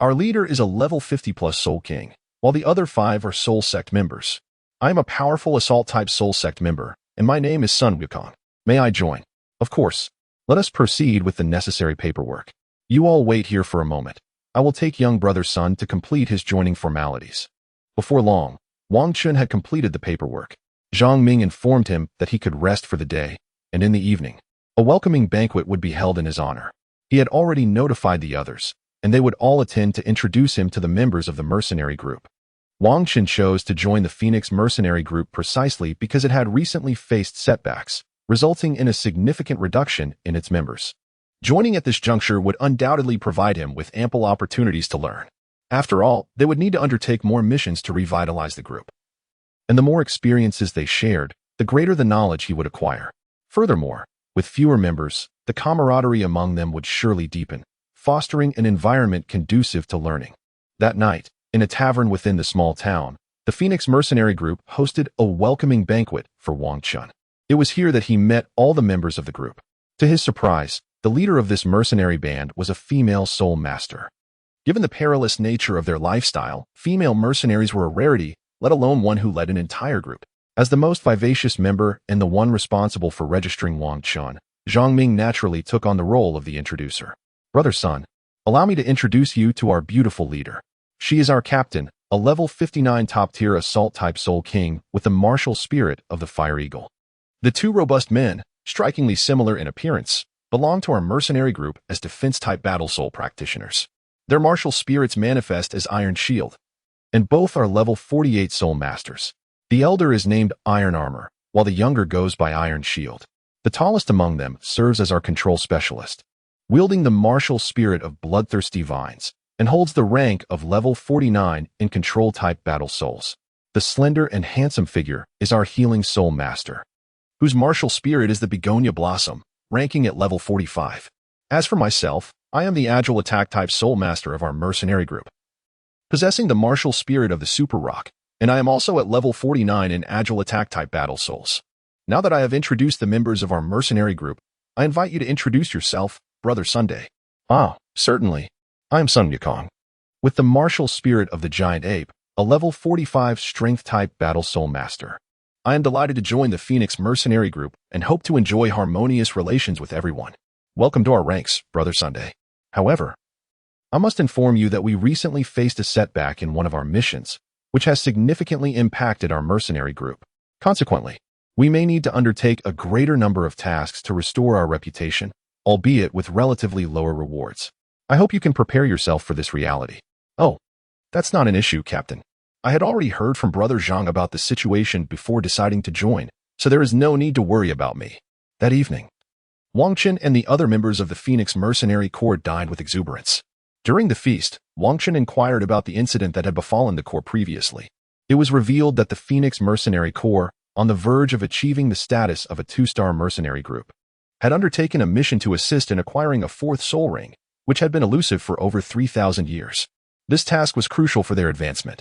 Our leader is a level 50+ Soul King, while the other 5 are Soul Sect members. I am a powerful Assault-type Soul Sect member, and my name is Sun Wukong. May I join?" "Of course. Let us proceed with the necessary paperwork. You all wait here for a moment. I will take young brother Sun to complete his joining formalities." Before long, Wang Chun had completed the paperwork. Zhang Ming informed him that he could rest for the day, and in the evening, a welcoming banquet would be held in his honor. He had already notified the others, and they would all attend to introduce him to the members of the mercenary group. Wang Chun chose to join the Phoenix Mercenary Group precisely because it had recently faced setbacks, resulting in a significant reduction in its members. Joining at this juncture would undoubtedly provide him with ample opportunities to learn. After all, they would need to undertake more missions to revitalize the group. And the more experiences they shared, the greater the knowledge he would acquire. Furthermore, with fewer members, the camaraderie among them would surely deepen, fostering an environment conducive to learning. That night, in a tavern within the small town, the Phoenix Mercenary Group hosted a welcoming banquet for Wang Chun. It was here that he met all the members of the group. To his surprise, the leader of this mercenary band was a female soul master. Given the perilous nature of their lifestyle, female mercenaries were a rarity, let alone one who led an entire group. As the most vivacious member and the one responsible for registering Wang Chun, Zhang Ming naturally took on the role of the introducer. "Brother Sun, allow me to introduce you to our beautiful leader. She is our captain, a level 59 top-tier Assault-type Soul King with the martial spirit of the Fire Eagle." The 2 robust men, strikingly similar in appearance, belong to our mercenary group as defense-type Battle Soul practitioners. Their martial spirits manifest as Iron Shield, and both are level 48 Soul Masters. The elder is named Iron Armor, while the younger goes by Iron Shield. The tallest among them serves as our control specialist, wielding the martial spirit of bloodthirsty vines, and holds the rank of level 49 in control-type Battle Souls. The slender and handsome figure is our Healing Soul Master, whose martial spirit is the Begonia Blossom, ranking at level 45. As for myself, I am the Agile Attack-type Soul Master of our mercenary group, possessing the martial spirit of the Super Rock, and I am also at level 49 in Agile Attack-type Battle Souls. Now that I have introduced the members of our mercenary group, I invite you to introduce yourself, Brother Sunday. "Ah, certainly. I am Sun Wukong, with the martial spirit of the Giant Ape, a level 45 Strength-type Battle Soul Master. I am delighted to join the Phoenix Mercenary Group and hope to enjoy harmonious relations with everyone. Welcome to our ranks, Brother Sunday. However, I must inform you that we recently faced a setback in one of our missions, which has significantly impacted our mercenary group. Consequently, we may need to undertake a greater number of tasks to restore our reputation albeit with relatively lower rewards. I hope you can prepare yourself for this reality. Oh, that's not an issue, Captain. I had already heard from Brother Zhang about the situation before deciding to join, so there is no need to worry about me. That evening, Wang Chen and the other members of the Phoenix Mercenary Corps dined with exuberance. During the feast, Wang Chen inquired about the incident that had befallen the Corps previously. It was revealed that the Phoenix Mercenary Corps, on the verge of achieving the status of a 2-star mercenary group, had undertaken a mission to assist in acquiring a 4th soul ring, which had been elusive for over 3,000 years. This task was crucial for their advancement,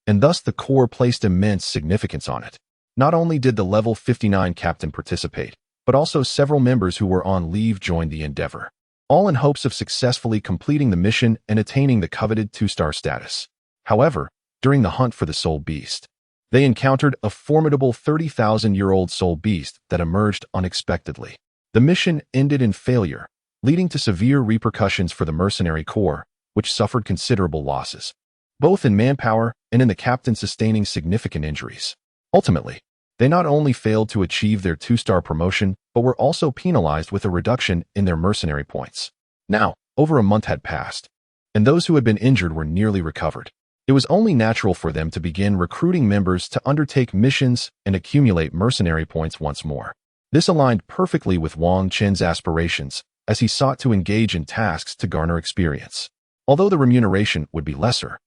and thus the Corps placed immense significance on it. Not only did the level 59 captain participate, but also several members who were on leave joined the endeavor, all in hopes of successfully completing the mission and attaining the coveted 2-star status. However, during the hunt for the soul beast, they encountered a formidable 30,000-year-old soul beast that emerged unexpectedly. The mission ended in failure, leading to severe repercussions for the mercenary corps, which suffered considerable losses, both in manpower and in the captain sustaining significant injuries. Ultimately, they not only failed to achieve their 2-star promotion, but were also penalized with a reduction in their mercenary points. Now, over a month had passed, and those who had been injured were nearly recovered. It was only natural for them to begin recruiting members to undertake missions and accumulate mercenary points once more. This aligned perfectly with Wang Chen's aspirations, as he sought to engage in tasks to garner experience. Although the remuneration would be lesser,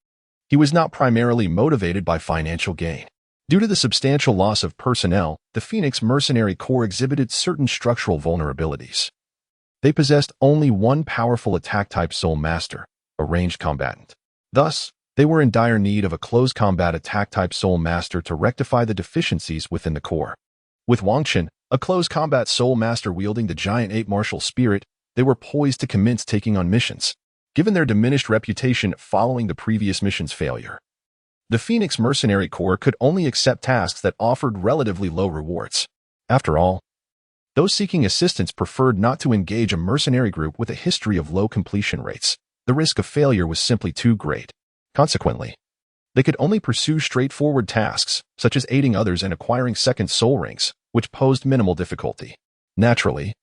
he was not primarily motivated by financial gain. Due to the substantial loss of personnel, the Phoenix Mercenary Corps exhibited certain structural vulnerabilities. They possessed only one powerful attack-type Soul Master, a ranged combatant. Thus, they were in dire need of a close combat attack-type Soul Master to rectify the deficiencies within the Corps. With Wang Chen, a close combat Soul Master wielding the giant ape martial spirit, they were poised to commence taking on missions, given their diminished reputation following the previous mission's failure. The Phoenix Mercenary Corps could only accept tasks that offered relatively low rewards. After all, those seeking assistance preferred not to engage a mercenary group with a history of low completion rates. The risk of failure was simply too great. Consequently, they could only pursue straightforward tasks, such as aiding others in acquiring second soul rings, which posed minimal difficulty. Naturally,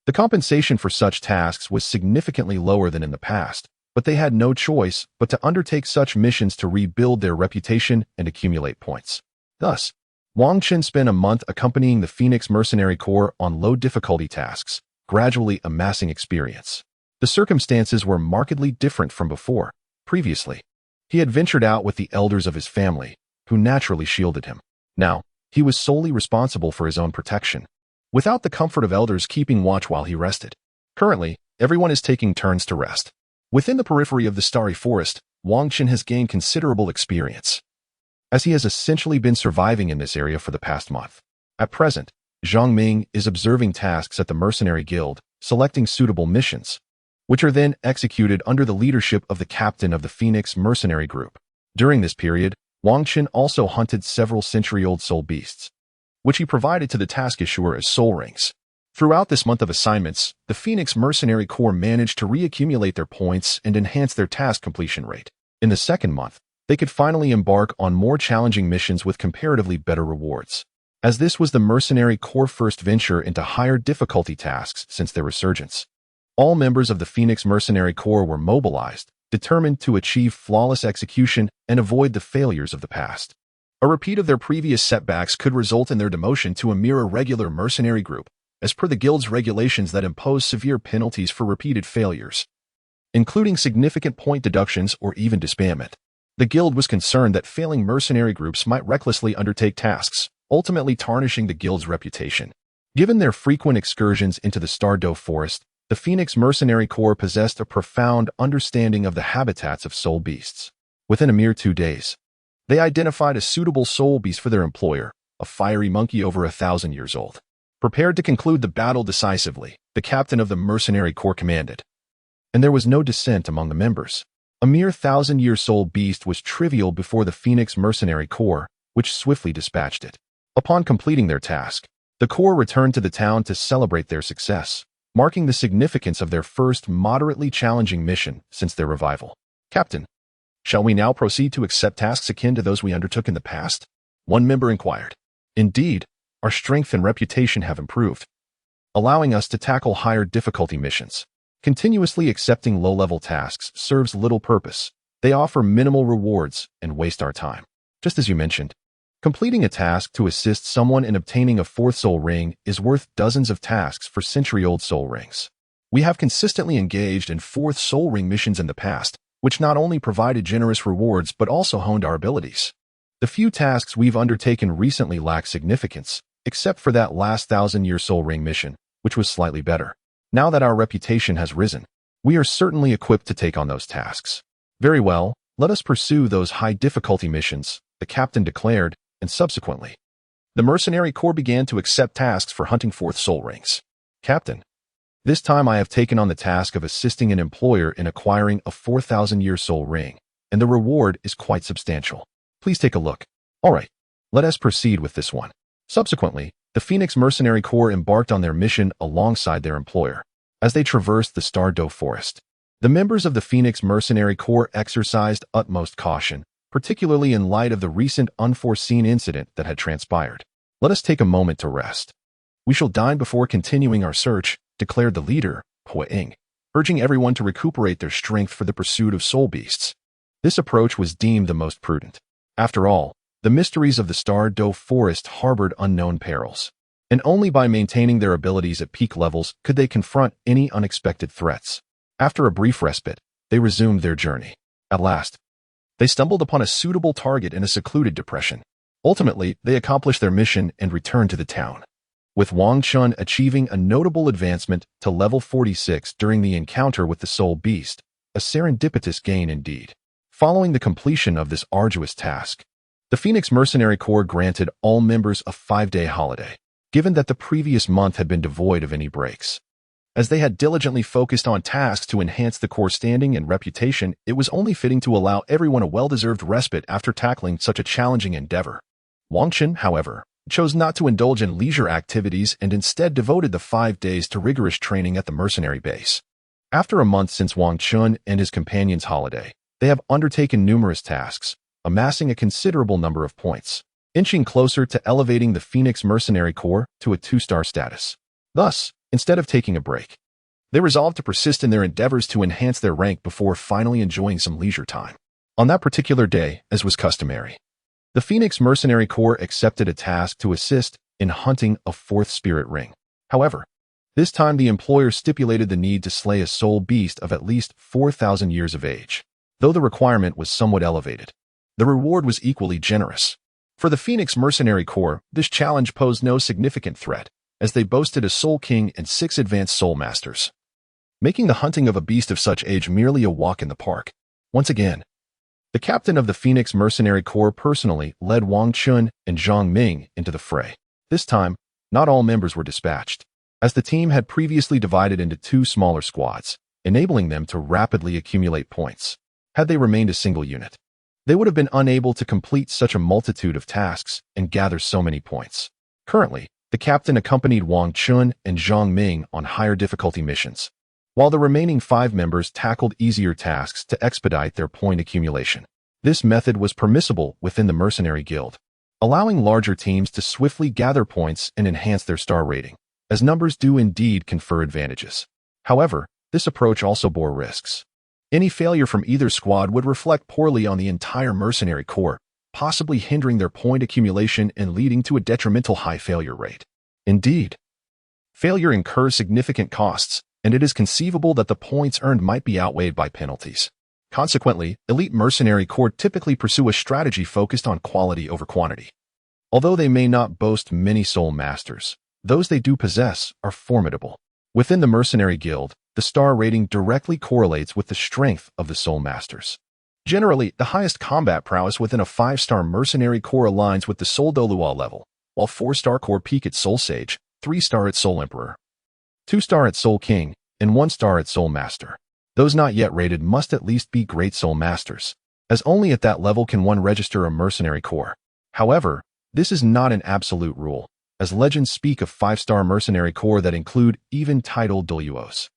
the compensation for such tasks was significantly lower than in the past, but they had no choice but to undertake such missions to rebuild their reputation and accumulate points. Thus, Wang Chen spent a month accompanying the Phoenix Mercenary Corps on low-difficulty tasks, gradually amassing experience. The circumstances were markedly different from before. Previously, he had ventured out with the elders of his family, who naturally shielded him. Now, he was solely responsible for his own protection, without the comfort of elders keeping watch while he rested. Currently, everyone is taking turns to rest. Within the periphery of the Starry Forest, Wang Chen has gained considerable experience, as he has essentially been surviving in this area for the past month. At present, Zhang Ming is observing tasks at the Mercenary Guild, selecting suitable missions, which are then executed under the leadership of the captain of the Phoenix Mercenary Group. During this period, Wang Chen also hunted several century-old soul beasts, which he provided to the task issuer as soul rings. Throughout this month of assignments, the Phoenix Mercenary Corps managed to reaccumulate their points and enhance their task completion rate. In the second month, they could finally embark on more challenging missions with comparatively better rewards, as this was the Mercenary Corps' first venture into higher difficulty tasks since their resurgence. All members of the Phoenix Mercenary Corps were mobilized, determined to achieve flawless execution and avoid the failures of the past. A repeat of their previous setbacks could result in their demotion to a mere irregular mercenary group, as per the Guild's regulations that impose severe penalties for repeated failures, including significant point deductions or even disbandment. The Guild was concerned that failing mercenary groups might recklessly undertake tasks, ultimately tarnishing the Guild's reputation. Given their frequent excursions into the Star Luo Forest, the Phoenix Mercenary Corps possessed a profound understanding of the habitats of soul beasts. Within a mere 2 days, they identified a suitable soul beast for their employer, a fiery monkey over 1,000 years old. Prepared to conclude the battle decisively, the captain of the Mercenary Corps commanded, and there was no dissent among the members. A mere 1,000-year soul beast was trivial before the Phoenix Mercenary Corps, which swiftly dispatched it. Upon completing their task, the Corps returned to the town to celebrate their success, marking the significance of their first moderately challenging mission since their revival. Captain, shall we now proceed to accept tasks akin to those we undertook in the past? One member inquired. Indeed, our strength and reputation have improved, allowing us to tackle higher difficulty missions. Continuously accepting low-level tasks serves little purpose. They offer minimal rewards and waste our time. Just as you mentioned, completing a task to assist someone in obtaining a fourth soul ring is worth dozens of tasks for century-old soul rings. We have consistently engaged in fourth soul ring missions in the past, which not only provided generous rewards but also honed our abilities. The few tasks we've undertaken recently lack significance, except for that last 1,000-year soul ring mission, which was slightly better. Now that our reputation has risen, we are certainly equipped to take on those tasks. Very well, let us pursue those high-difficulty missions, the captain declared, and subsequently, the mercenary corps began to accept tasks for hunting fourth soul rings. Captain, this time I have taken on the task of assisting an employer in acquiring a 4,000-year soul ring, and the reward is quite substantial. Please take a look. All right, let us proceed with this one. Subsequently, the Phoenix Mercenary Corps embarked on their mission alongside their employer. As they traversed the Star Luo Forest, the members of the Phoenix Mercenary Corps exercised utmost caution, particularly in light of the recent unforeseen incident that had transpired. Let us take a moment to rest. We shall dine before continuing our search, declared the leader, Huang, urging everyone to recuperate their strength for the pursuit of soul beasts. This approach was deemed the most prudent. After all, the mysteries of the Star Luo Forest harbored unknown perils, and only by maintaining their abilities at peak levels could they confront any unexpected threats. After a brief respite, they resumed their journey. At last, they stumbled upon a suitable target in a secluded depression. Ultimately, they accomplished their mission and returned to the town, with Wang Chun achieving a notable advancement to level 46 during the encounter with the Soul Beast, a serendipitous gain indeed. Following the completion of this arduous task, the Phoenix Mercenary Corps granted all members a 5-day holiday, given that the previous month had been devoid of any breaks. As they had diligently focused on tasks to enhance the Corps' standing and reputation, it was only fitting to allow everyone a well-deserved respite after tackling such a challenging endeavor. Wang Chun, however, chose not to indulge in leisure activities and instead devoted the 5 days to rigorous training at the mercenary base. After a month since Wang Chun and his companions' holiday, they have undertaken numerous tasks, amassing a considerable number of points, inching closer to elevating the Phoenix Mercenary Corps to a 2-star status. Thus, instead of taking a break, they resolved to persist in their endeavors to enhance their rank before finally enjoying some leisure time. On that particular day, as was customary, the Phoenix Mercenary Corps accepted a task to assist in hunting a 4th spirit ring. However, this time the employer stipulated the need to slay a soul beast of at least 4,000 years of age. Though the requirement was somewhat elevated, the reward was equally generous. For the Phoenix Mercenary Corps, this challenge posed no significant threat, as they boasted a Soul King and 6 advanced Soul Masters, making the hunting of a beast of such age merely a walk in the park. Once again, the captain of the Phoenix Mercenary Corps personally led Wang Chun and Zhang Ming into the fray. This time, not all members were dispatched, as the team had previously divided into 2 smaller squads, enabling them to rapidly accumulate points. Had they remained a single unit, they would have been unable to complete such a multitude of tasks and gather so many points. Currently, the captain accompanied Wang Chun and Zhang Ming on higher difficulty missions, while the remaining 5 members tackled easier tasks to expedite their point accumulation. This method was permissible within the Mercenary Guild, allowing larger teams to swiftly gather points and enhance their star rating, as numbers do indeed confer advantages. However, this approach also bore risks. Any failure from either squad would reflect poorly on the entire Mercenary Corps, possibly hindering their point accumulation and leading to a detrimental high failure rate. Indeed, failure incurs significant costs, and it is conceivable that the points earned might be outweighed by penalties. Consequently, elite Mercenary Corps typically pursue a strategy focused on quality over quantity. Although they may not boast many Soul Masters, those they do possess are formidable. Within the Mercenary Guild, the star rating directly correlates with the strength of the Soul Masters. Generally, the highest combat prowess within a 5-star Mercenary Corps aligns with the Soul Douluo level, while 4-star Corps peak at Soul Sage, 3-star at Soul Emperor, 2-star at Soul King, and 1-star at Soul Master. Those not yet rated must at least be Great Soul Masters, as only at that level can one register a Mercenary Corps. However, this is not an absolute rule, as legends speak of 5-star Mercenary Corps that include even titled Douluos.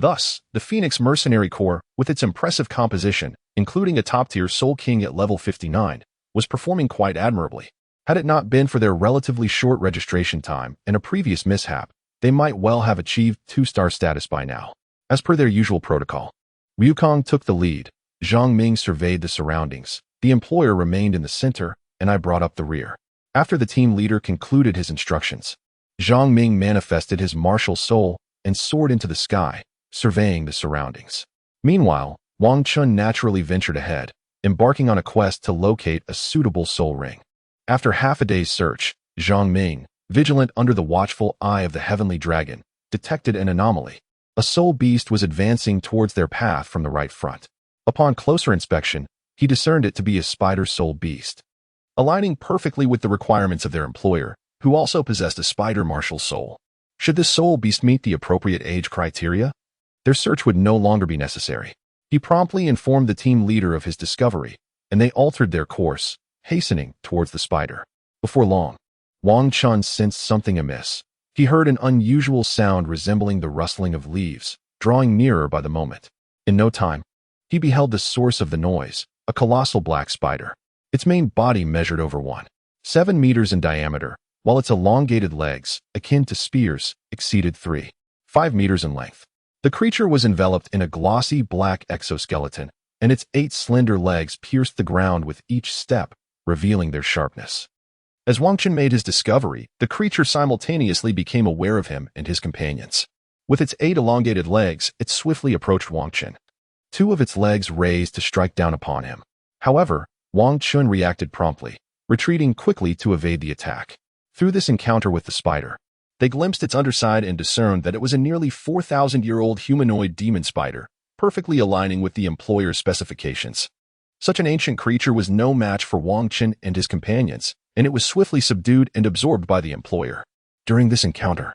Thus, the Phoenix Mercenary Corps, with its impressive composition, including a top-tier Soul King at level 59, was performing quite admirably. Had it not been for their relatively short registration time and a previous mishap, they might well have achieved 2-star status by now. As per their usual protocol, Wukong took the lead. Zhang Ming surveyed the surroundings. The employer remained in the center, and I brought up the rear. After the team leader concluded his instructions, Zhang Ming manifested his martial soul and soared into the sky, surveying the surroundings. Meanwhile, Wang Chun naturally ventured ahead, embarking on a quest to locate a suitable soul ring. After half a day's search, Zhang Ming, vigilant under the watchful eye of the heavenly dragon, detected an anomaly. A soul beast was advancing towards their path from the right front. Upon closer inspection, he discerned it to be a spider soul beast, aligning perfectly with the requirements of their employer, who also possessed a spider martial soul. Should this soul beast meet the appropriate age criteria, their search would no longer be necessary. He promptly informed the team leader of his discovery, and they altered their course, hastening towards the spider. Before long, Wang Chun sensed something amiss. He heard an unusual sound resembling the rustling of leaves, drawing nearer by the moment. In no time, he beheld the source of the noise, a colossal black spider. Its main body measured over 1.7 meters in diameter, while its elongated legs, akin to spears, exceeded 3.5 meters in length. The creature was enveloped in a glossy black exoskeleton, and its 8 slender legs pierced the ground with each step, revealing their sharpness. As Wang Chun made his discovery, the creature simultaneously became aware of him and his companions. With its 8 elongated legs, it swiftly approached Wang Chun. 2 of its legs raised to strike down upon him. However, Wang Chun reacted promptly, retreating quickly to evade the attack. Through this encounter with the spider, they glimpsed its underside and discerned that it was a nearly 4,000-year-old humanoid demon spider, perfectly aligning with the employer's specifications. Such an ancient creature was no match for Wang Chun and his companions, and it was swiftly subdued and absorbed by the employer. During this encounter,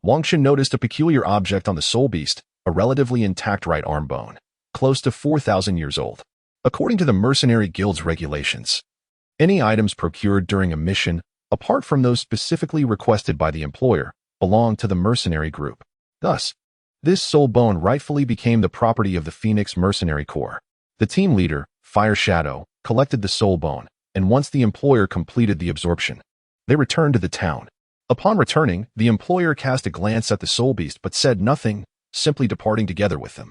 Wang Chun noticed a peculiar object on the soul beast, a relatively intact right arm bone, close to 4,000 years old. According to the Mercenary Guild's regulations, any items procured during a mission, apart from those specifically requested by the employer, belong to the mercenary group. Thus, this soul bone rightfully became the property of the Phoenix Mercenary Corps. The team leader, Fire Shadow, collected the soul bone, and once the employer completed the absorption, they returned to the town. Upon returning, the employer cast a glance at the soul beast but said nothing, simply departing together with them.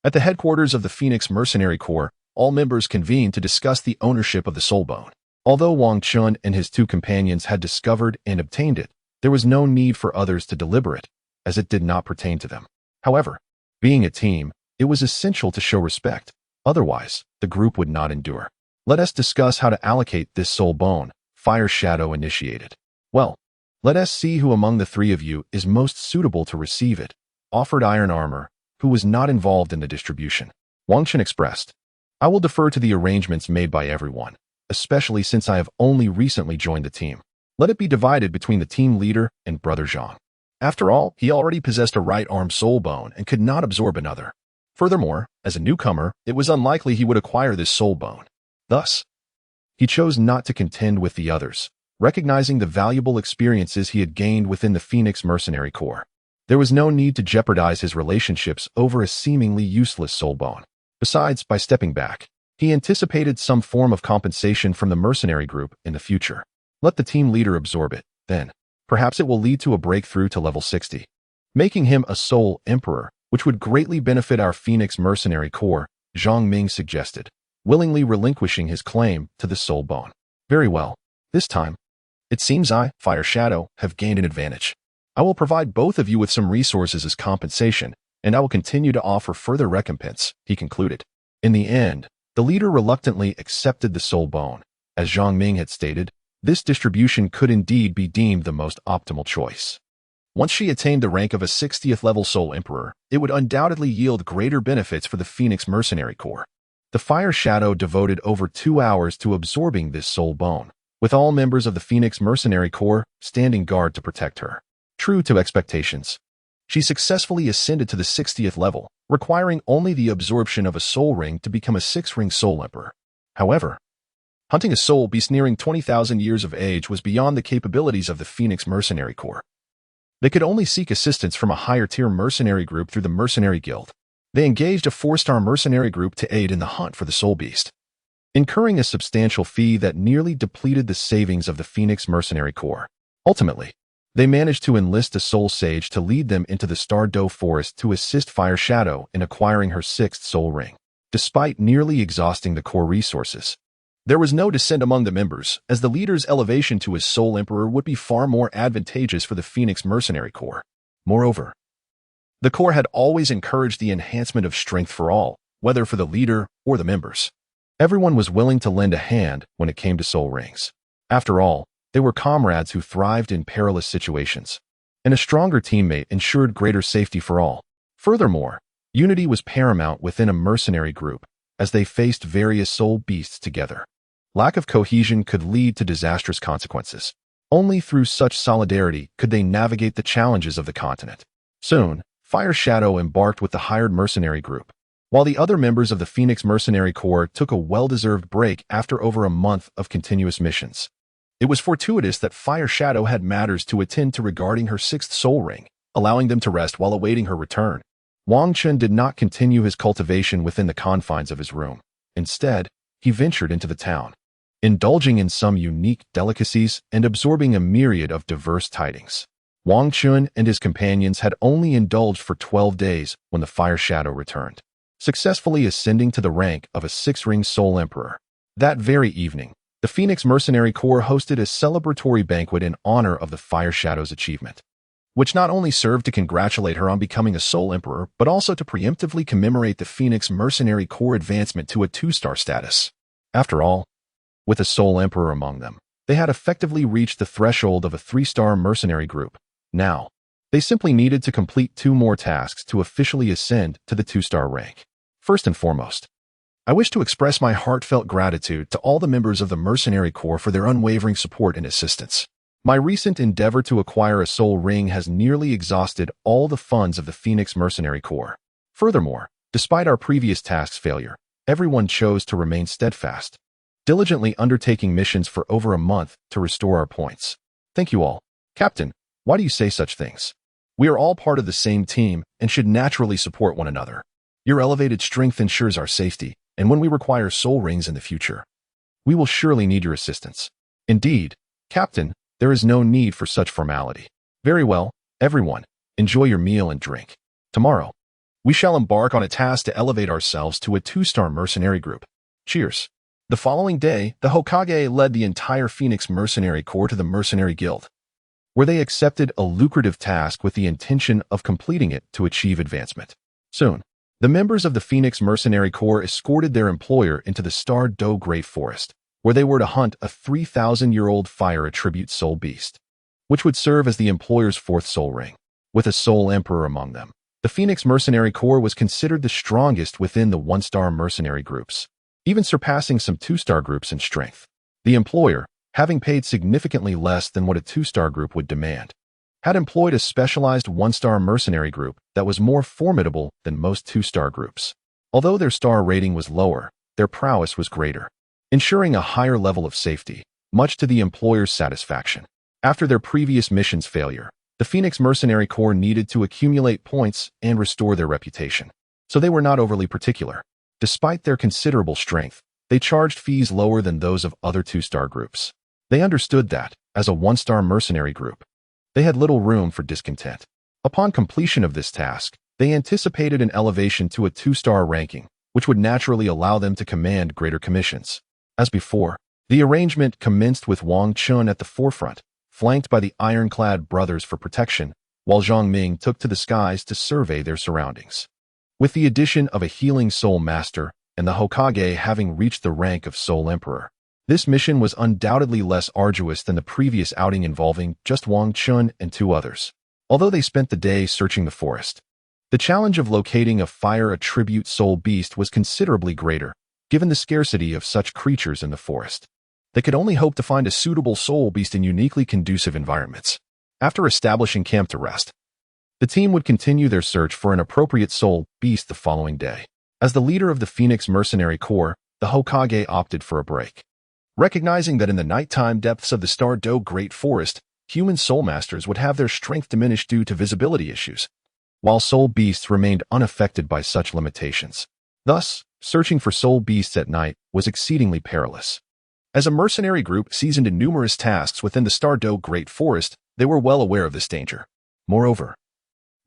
At the headquarters of the Phoenix Mercenary Corps, all members convened to discuss the ownership of the soul bone. Although Wang Chun and his 2 companions had discovered and obtained it, there was no need for others to deliberate, as it did not pertain to them. However, being a team, it was essential to show respect. Otherwise, the group would not endure. Let us discuss how to allocate this soul bone, Fire Shadow initiated. Well, let us see who among the 3 of you is most suitable to receive it, offered Iron Armor, who was not involved in the distribution. Wang Chun expressed, I will defer to the arrangements made by everyone, especially since I have only recently joined the team. Let it be divided between the team leader and Brother Zhang. After all, he already possessed a right arm soul bone and could not absorb another. Furthermore, as a newcomer, it was unlikely he would acquire this soul bone. Thus, he chose not to contend with the others, recognizing the valuable experiences he had gained within the Phoenix Mercenary Corps. There was no need to jeopardize his relationships over a seemingly useless soul bone. Besides, by stepping back, he anticipated some form of compensation from the mercenary group in the future. Let the team leader absorb it, then perhaps it will lead to a breakthrough to level 60, making him a soul emperor, which would greatly benefit our Phoenix Mercenary Corps, Zhang Ming suggested, willingly relinquishing his claim to the soul bone. Very well. This time, it seems I, Fire Shadow, have gained an advantage. I will provide both of you with some resources as compensation, and I will continue to offer further recompense, he concluded. In the end, the leader reluctantly accepted the soul bone. As Zhang Ming had stated, this distribution could indeed be deemed the most optimal choice. Once she attained the rank of a 60th level Soul Emperor, it would undoubtedly yield greater benefits for the Phoenix Mercenary Corps. The Fire Shadow devoted over 2 hours to absorbing this soul bone, with all members of the Phoenix Mercenary Corps standing guard to protect her. True to expectations, she successfully ascended to the 60th level, requiring only the absorption of a soul ring to become a 6-ring Soul Emperor. However, hunting a soul beast nearing 20,000 years of age was beyond the capabilities of the Phoenix Mercenary Corps. They could only seek assistance from a higher-tier mercenary group through the Mercenary Guild. They engaged a 4-star mercenary group to aid in the hunt for the soul beast, incurring a substantial fee that nearly depleted the savings of the Phoenix Mercenary Corps. Ultimately, They managed to enlist a soul sage to lead them into the Star Luo forest to assist Fire Shadow in acquiring her 6th soul ring, despite nearly exhausting the core resources. There was no dissent among the members, as the leader's elevation to his Soul Emperor would be far more advantageous for the Phoenix Mercenary Corps. Moreover, the Corps had always encouraged the enhancement of strength for all, whether for the leader or the members. Everyone was willing to lend a hand when it came to soul rings. After all, they were comrades who thrived in perilous situations, and a stronger teammate ensured greater safety for all. Furthermore, unity was paramount within a mercenary group, as they faced various soul beasts together. Lack of cohesion could lead to disastrous consequences. Only through such solidarity could they navigate the challenges of the continent. Soon, Fire Shadow embarked with the hired mercenary group, while the other members of the Phoenix Mercenary Corps took a well-deserved break after over a month of continuous missions. It was fortuitous that Fire Shadow had matters to attend to regarding her 6th soul ring, allowing them to rest while awaiting her return. Wang Chun did not continue his cultivation within the confines of his room. Instead, he ventured into the town, indulging in some unique delicacies and absorbing a myriad of diverse tidings. Wang Chun and his companions had only indulged for 12 days when the Fire Shadow returned, successfully ascending to the rank of a 6-ring Soul Emperor. That very evening, the Phoenix Mercenary Corps hosted a celebratory banquet in honor of the Fire Shadow's achievement, which not only served to congratulate her on becoming a Soul Emperor, but also to preemptively commemorate the Phoenix Mercenary Corps advancement to a 2-star status. After all, with a Soul Emperor among them, they had effectively reached the threshold of a 3-star mercenary group. Now, they simply needed to complete 2 more tasks to officially ascend to the 2-star rank. First and foremost, I wish to express my heartfelt gratitude to all the members of the Mercenary Corps for their unwavering support and assistance. My recent endeavor to acquire a soul ring has nearly exhausted all the funds of the Phoenix Mercenary Corps. Furthermore, despite our previous task's failure, everyone chose to remain steadfast, diligently undertaking missions for over a month to restore our points. Thank you all. Captain, why do you say such things? We are all part of the same team and should naturally support one another. Your elevated strength ensures our safety, and when we require soul rings in the future, we will surely need your assistance. Indeed, Captain, there is no need for such formality. Very well, everyone, enjoy your meal and drink. Tomorrow, we shall embark on a task to elevate ourselves to a 2-star mercenary group. Cheers. The following day, the Hokage led the entire Phoenix Mercenary Corps to the Mercenary Guild, where they accepted a lucrative task with the intention of completing it to achieve advancement. Soon, the members of the Phoenix Mercenary Corps escorted their employer into the Star Luo Great Forest, where they were to hunt a 3,000-year-old fire attribute soul beast, which would serve as the employer's 4th soul ring. With a Soul Emperor among them, the Phoenix Mercenary Corps was considered the strongest within the 1-star mercenary groups, even surpassing some 2-star groups in strength. The employer, having paid significantly less than what a 2-star group would demand, had employed a specialized 1-star mercenary group that was more formidable than most 2-star groups. Although their star rating was lower, their prowess was greater, ensuring a higher level of safety, much to the employer's satisfaction. After their previous mission's failure, the Phoenix Mercenary Corps needed to accumulate points and restore their reputation, so they were not overly particular. Despite their considerable strength, they charged fees lower than those of other 2-star groups. They understood that, as a 1-star mercenary group, they had little room for discontent. Upon completion of this task, they anticipated an elevation to a 2-star ranking, which would naturally allow them to command greater commissions. As before, the arrangement commenced with Wang Chun at the forefront, flanked by the ironclad brothers for protection, while Zhang Ming took to the skies to survey their surroundings. With the addition of a healing soul master and the Hokage having reached the rank of Soul Emperor, this mission was undoubtedly less arduous than the previous outing involving just Wang Chun and 2 others. Although they spent the day searching the forest, the challenge of locating a fire attribute soul beast was considerably greater, given the scarcity of such creatures in the forest. They could only hope to find a suitable soul beast in uniquely conducive environments. After establishing camp to rest, the team would continue their search for an appropriate soul beast the following day. As the leader of the Phoenix Mercenary Corps, the Hokage opted for a break. Recognizing that in the nighttime depths of the Star Luo Great Forest, human soul masters would have their strength diminished due to visibility issues, while soul beasts remained unaffected by such limitations. Thus, searching for soul beasts at night was exceedingly perilous. As a mercenary group seasoned in numerous tasks within the Star Luo Great Forest, They were well aware of this danger. Moreover,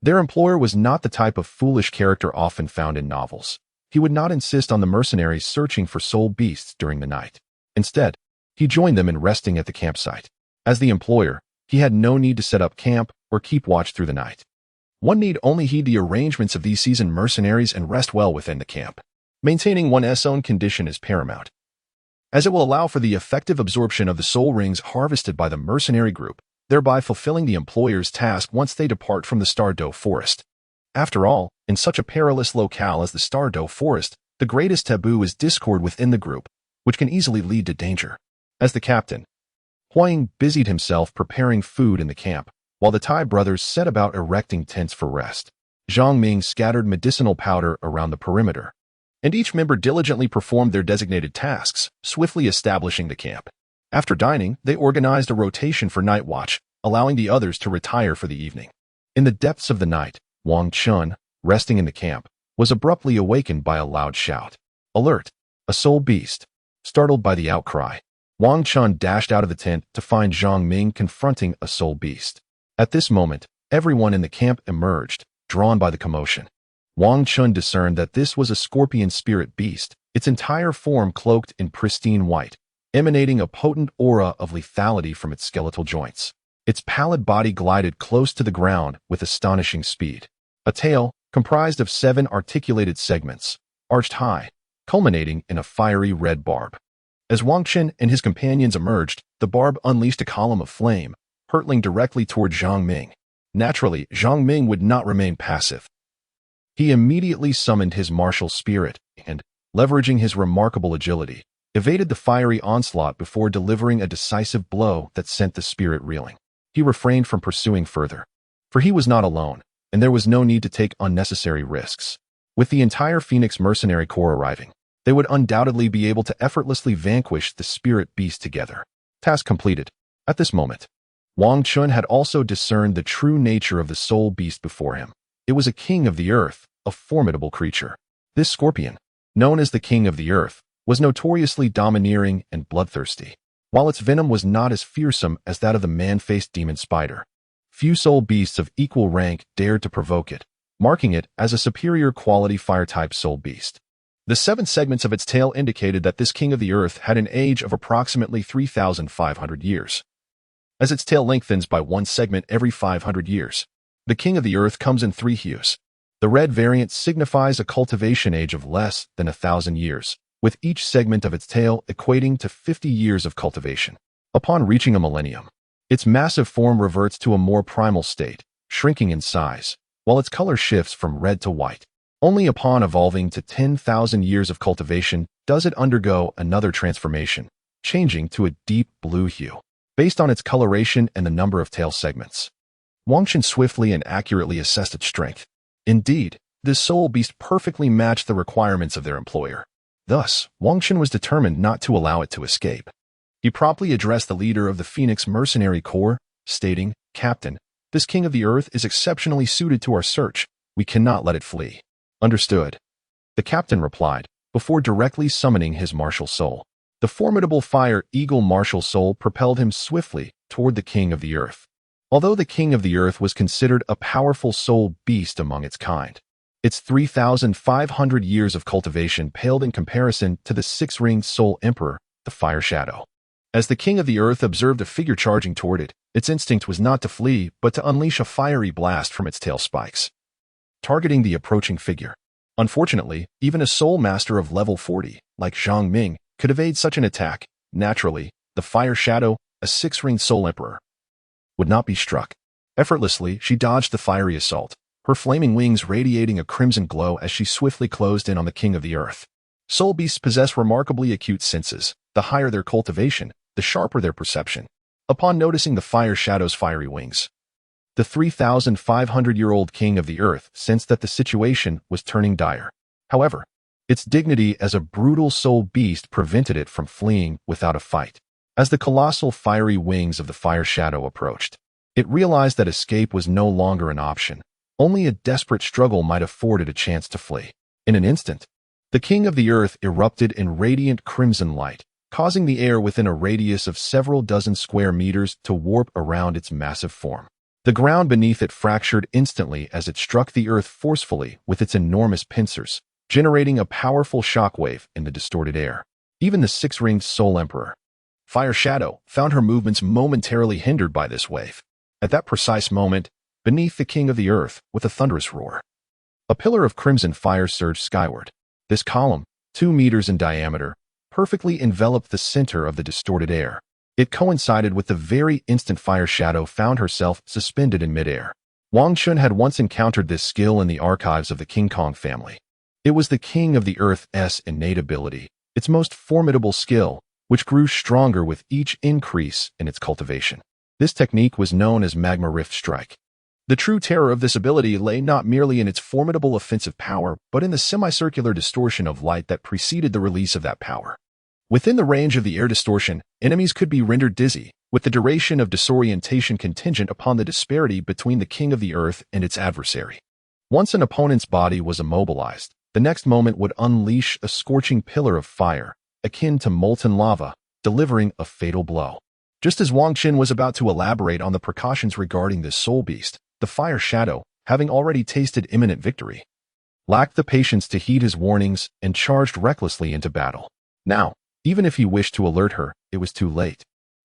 their employer was not the type of foolish character often found in novels. He would not insist on the mercenaries searching for soul beasts during the night. Instead, he joined them in resting at the campsite. As the employer, he had no need to set up camp or keep watch through the night. One need only heed the arrangements of these seasoned mercenaries and rest well within the camp. Maintaining one's own condition is paramount, as it will allow for the effective absorption of the soul rings harvested by the mercenary group, thereby fulfilling the employer's task once they depart from the Star Luo forest. After all, in such a perilous locale as the Star Luo forest, the greatest taboo is discord within the group, which can easily lead to danger. As the captain, Huang busied himself preparing food in the camp, while the Tai brothers set about erecting tents for rest. Zhang Ming scattered medicinal powder around the perimeter, and each member diligently performed their designated tasks, swiftly establishing the camp. After dining, they organized a rotation for night watch, allowing the others to retire for the evening. In the depths of the night, Wang Chun, resting in the camp, was abruptly awakened by a loud shout. Alert! A soul beast! Startled by the outcry, Wang Chun dashed out of the tent to find Zhang Ming confronting a soul beast. At this moment, everyone in the camp emerged, drawn by the commotion. Wang Chun discerned that this was a scorpion spirit beast, its entire form cloaked in pristine white, emanating a potent aura of lethality from its skeletal joints. Its pallid body glided close to the ground with astonishing speed. A tail, comprised of 7 articulated segments, arched high, culminating in a fiery red barb. As Wang Chun and his companions emerged, the barb unleashed a column of flame, hurtling directly toward Zhang Ming. Naturally, Zhang Ming would not remain passive. He immediately summoned his martial spirit and, leveraging his remarkable agility, evaded the fiery onslaught before delivering a decisive blow that sent the spirit reeling. He refrained from pursuing further, for he was not alone, and there was no need to take unnecessary risks. With the entire Phoenix mercenary corps arriving, they would undoubtedly be able to effortlessly vanquish the spirit beast together. Task completed. At this moment, Wang Chun had also discerned the true nature of the soul beast before him. It was a king of the earth, a formidable creature. This scorpion, known as the king of the earth, was notoriously domineering and bloodthirsty. While its venom was not as fearsome as that of the man-faced demon spider, few soul beasts of equal rank dared to provoke it, marking it as a superior quality fire-type soul beast. The 7 segments of its tail indicated that this king of the earth had an age of approximately 3,500 years. As its tail lengthens by 1 segment every 500 years, the king of the earth comes in 3 hues. The red variant signifies a cultivation age of less than 1,000 years, with each segment of its tail equating to 50 years of cultivation. Upon reaching a millennium, its massive form reverts to a more primal state, shrinking in size, while its color shifts from red to white. Only upon evolving to 10,000 years of cultivation does it undergo another transformation, changing to a deep blue hue. Based on its coloration and the number of tail segments, Wang Chun swiftly and accurately assessed its strength. Indeed, this soul beast perfectly matched the requirements of their employer. Thus, Wang Chun was determined not to allow it to escape. He promptly addressed the leader of the Phoenix Mercenary Corps, stating, "Captain, this king of the earth is exceptionally suited to our search. We cannot let it flee." "Understood," the captain replied, before directly summoning his martial soul. The formidable Fire Eagle martial soul propelled him swiftly toward the king of the earth. Although the king of the earth was considered a powerful soul beast among its kind, its 3,500 years of cultivation paled in comparison to the 6-ringed soul emperor, the Fire Shadow. As the king of the earth observed a figure charging toward it, its instinct was not to flee, but to unleash a fiery blast from its tail spikes, targeting the approaching figure. Unfortunately, even a soul master of level 40, like Zhang Ming, could evade such an attack. Naturally, the Fire Shadow, a 6-ringed soul emperor, would not be struck. Effortlessly, she dodged the fiery assault, her flaming wings radiating a crimson glow as she swiftly closed in on the king of the earth. Soul beasts possess remarkably acute senses. The higher their cultivation, the sharper their perception. Upon noticing the Fire Shadow's fiery wings, the 3,500-year-old king of the earth sensed that the situation was turning dire. However, its dignity as a brutal soul beast prevented it from fleeing without a fight. As the colossal fiery wings of the Fire Shadow approached, it realized that escape was no longer an option. Only a desperate struggle might afford it a chance to flee. In an instant, the king of the earth erupted in radiant crimson light, causing the air within a radius of several dozen square meters to warp around its massive form. The ground beneath it fractured instantly as it struck the earth forcefully with its enormous pincers, generating a powerful shockwave in the distorted air. Even the six-ringed Soul Emperor, Fire Shadow, found her movements momentarily hindered by this wave. At that precise moment, beneath the king of the earth, with a thunderous roar, a pillar of crimson fire surged skyward. This column, 2 meters in diameter, perfectly enveloped the center of the distorted air. It coincided with the very instant Fire Shadow found herself suspended in midair. Wang Chun had once encountered this skill in the archives of the King Kong family. It was the King of the Earth's innate ability, its most formidable skill, which grew stronger with each increase in its cultivation. This technique was known as Magma Rift Strike. The true terror of this ability lay not merely in its formidable offensive power, but in the semicircular distortion of light that preceded the release of that power. Within the range of the air distortion, enemies could be rendered dizzy, with the duration of disorientation contingent upon the disparity between the King of the Earth and its adversary. Once an opponent's body was immobilized, the next moment would unleash a scorching pillar of fire, akin to molten lava, delivering a fatal blow. Just as Wang Chun was about to elaborate on the precautions regarding this soul beast, the Fire Shadow, having already tasted imminent victory, lacked the patience to heed his warnings and charged recklessly into battle. Now, even if he wished to alert her, it was too late,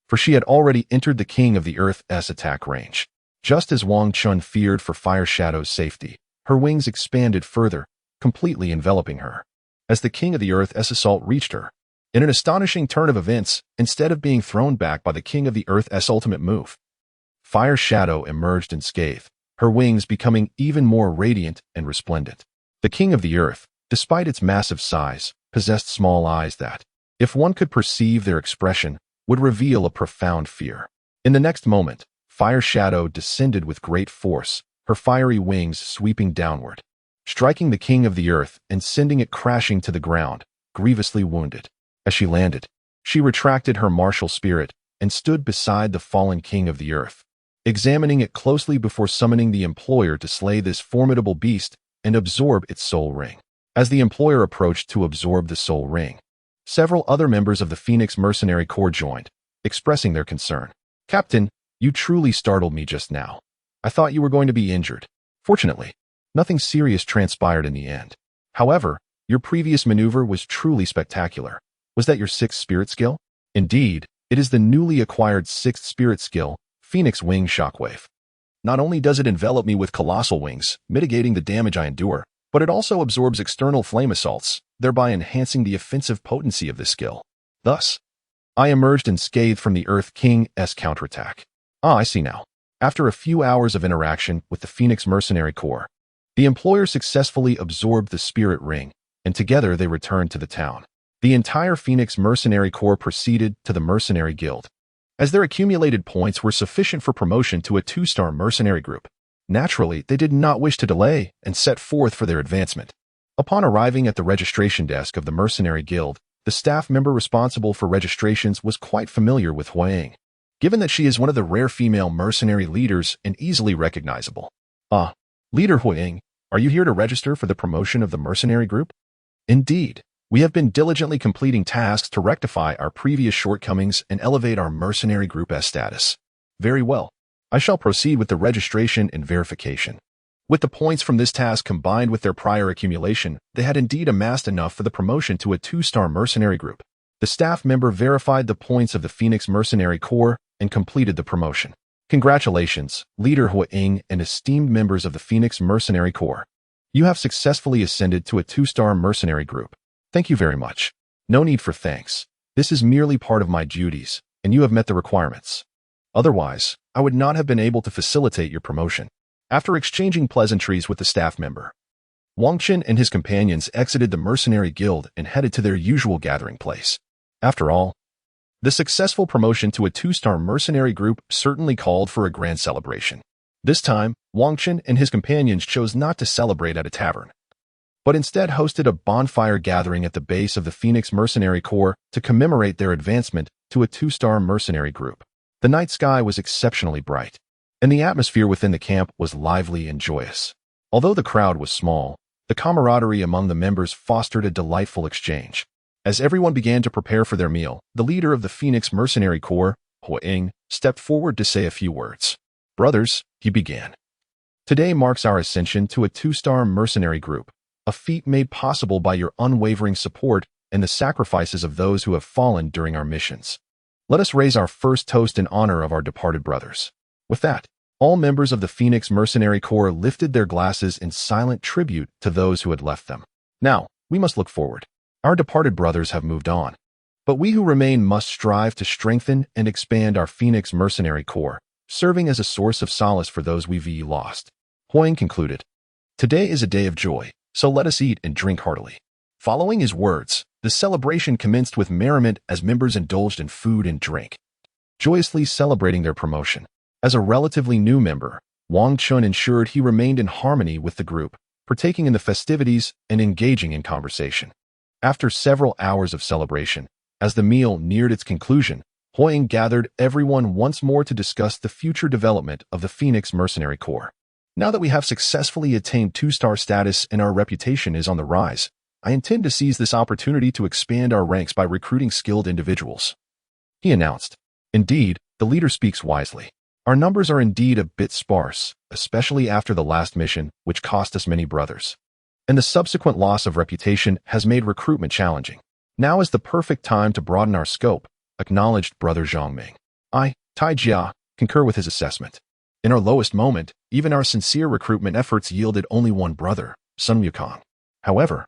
for she had already entered the King of the Earth's attack range. Just as Wang Chun feared for Fire Shadow's safety, her wings expanded further, completely enveloping her. As the King of the Earth's assault reached her, in an astonishing turn of events, instead of being thrown back by the King of the Earth's ultimate move, Fire Shadow emerged unscathed, her wings becoming even more radiant and resplendent. The King of the Earth, despite its massive size, possessed small eyes that, if one could perceive their expression, would reveal a profound fear. In the next moment, Fire Shadow descended with great force, her fiery wings sweeping downward, striking the King of the Earth and sending it crashing to the ground, grievously wounded. As she landed, she retracted her martial spirit and stood beside the fallen King of the Earth, examining it closely before summoning the employer to slay this formidable beast and absorb its soul ring. As the employer approached to absorb the soul ring, several other members of the Phoenix Mercenary Corps joined, expressing their concern. "Captain, you truly startled me just now. I thought you were going to be injured." Fortunately, nothing serious transpired in the end. However, your previous maneuver was truly spectacular. Was that your 6th spirit skill? Indeed, it is the newly acquired 6th spirit skill, Phoenix Wing Shockwave. Not only does it envelop me with colossal wings, mitigating the damage I endure, but it also absorbs external flame assaults, thereby enhancing the offensive potency of this skill. Thus, I emerged unscathed from the Earth King's counterattack. I see now. After a few hours of interaction with the Phoenix Mercenary Corps, the employer successfully absorbed the spirit ring, and together they returned to the town. The entire Phoenix Mercenary Corps proceeded to the Mercenary Guild, as their accumulated points were sufficient for promotion to a 2-star mercenary group. Naturally, they did not wish to delay and set forth for their advancement. Upon arriving at the registration desk of the Mercenary Guild, the staff member responsible for registrations was quite familiar with Huang, given that she is one of the rare female mercenary leaders and easily recognizable. Leader Huang, are you here to register for the promotion of the mercenary group? Indeed. We have been diligently completing tasks to rectify our previous shortcomings and elevate our mercenary group's status. Very well. I shall proceed with the registration and verification. With the points from this task combined with their prior accumulation, they had indeed amassed enough for the promotion to a 2-star mercenary group. The staff member verified the points of the Phoenix Mercenary Corps and completed the promotion. Congratulations, Leader Huang and esteemed members of the Phoenix Mercenary Corps. You have successfully ascended to a 2-star mercenary group. Thank you very much. No need for thanks. This is merely part of my duties, and you have met the requirements. Otherwise, I would not have been able to facilitate your promotion. After exchanging pleasantries with the staff member, Wang Chun and his companions exited the Mercenary Guild and headed to their usual gathering place. After all, the successful promotion to a 2-star mercenary group certainly called for a grand celebration. This time, Wang Chun and his companions chose not to celebrate at a tavern, but instead hosted a bonfire gathering at the base of the Phoenix Mercenary Corps to commemorate their advancement to a 2-star mercenary group. The night sky was exceptionally bright, and the atmosphere within the camp was lively and joyous. Although the crowd was small, the camaraderie among the members fostered a delightful exchange. As everyone began to prepare for their meal, the leader of the Phoenix Mercenary Corps, Huang, stepped forward to say a few words. "Brothers," he began. "Today marks our ascension to a 2-star mercenary group, a feat made possible by your unwavering support and the sacrifices of those who have fallen during our missions. Let us raise our first toast in honor of our departed brothers." With that, all members of the Phoenix Mercenary Corps lifted their glasses in silent tribute to those who had left them. Now, we must look forward. Our departed brothers have moved on, but we who remain must strive to strengthen and expand our Phoenix Mercenary Corps, serving as a source of solace for those we've lost. Huang concluded. Today is a day of joy, so let us eat and drink heartily. Following his words, the celebration commenced with merriment as members indulged in food and drink, joyously celebrating their promotion. As a relatively new member, Wang Chun ensured he remained in harmony with the group, partaking in the festivities and engaging in conversation. After several hours of celebration, as the meal neared its conclusion, Huang gathered everyone once more to discuss the future development of the Phoenix Mercenary Corps. Now that we have successfully attained 2-star status and our reputation is on the rise, I intend to seize this opportunity to expand our ranks by recruiting skilled individuals, he announced. Indeed, the leader speaks wisely. Our numbers are indeed a bit sparse, especially after the last mission, which cost us many brothers. And the subsequent loss of reputation has made recruitment challenging. Now is the perfect time to broaden our scope, acknowledged Brother Zhongming. I, Tai Jia, concur with his assessment. In our lowest moment, even our sincere recruitment efforts yielded only one brother, Sun Wukong. However,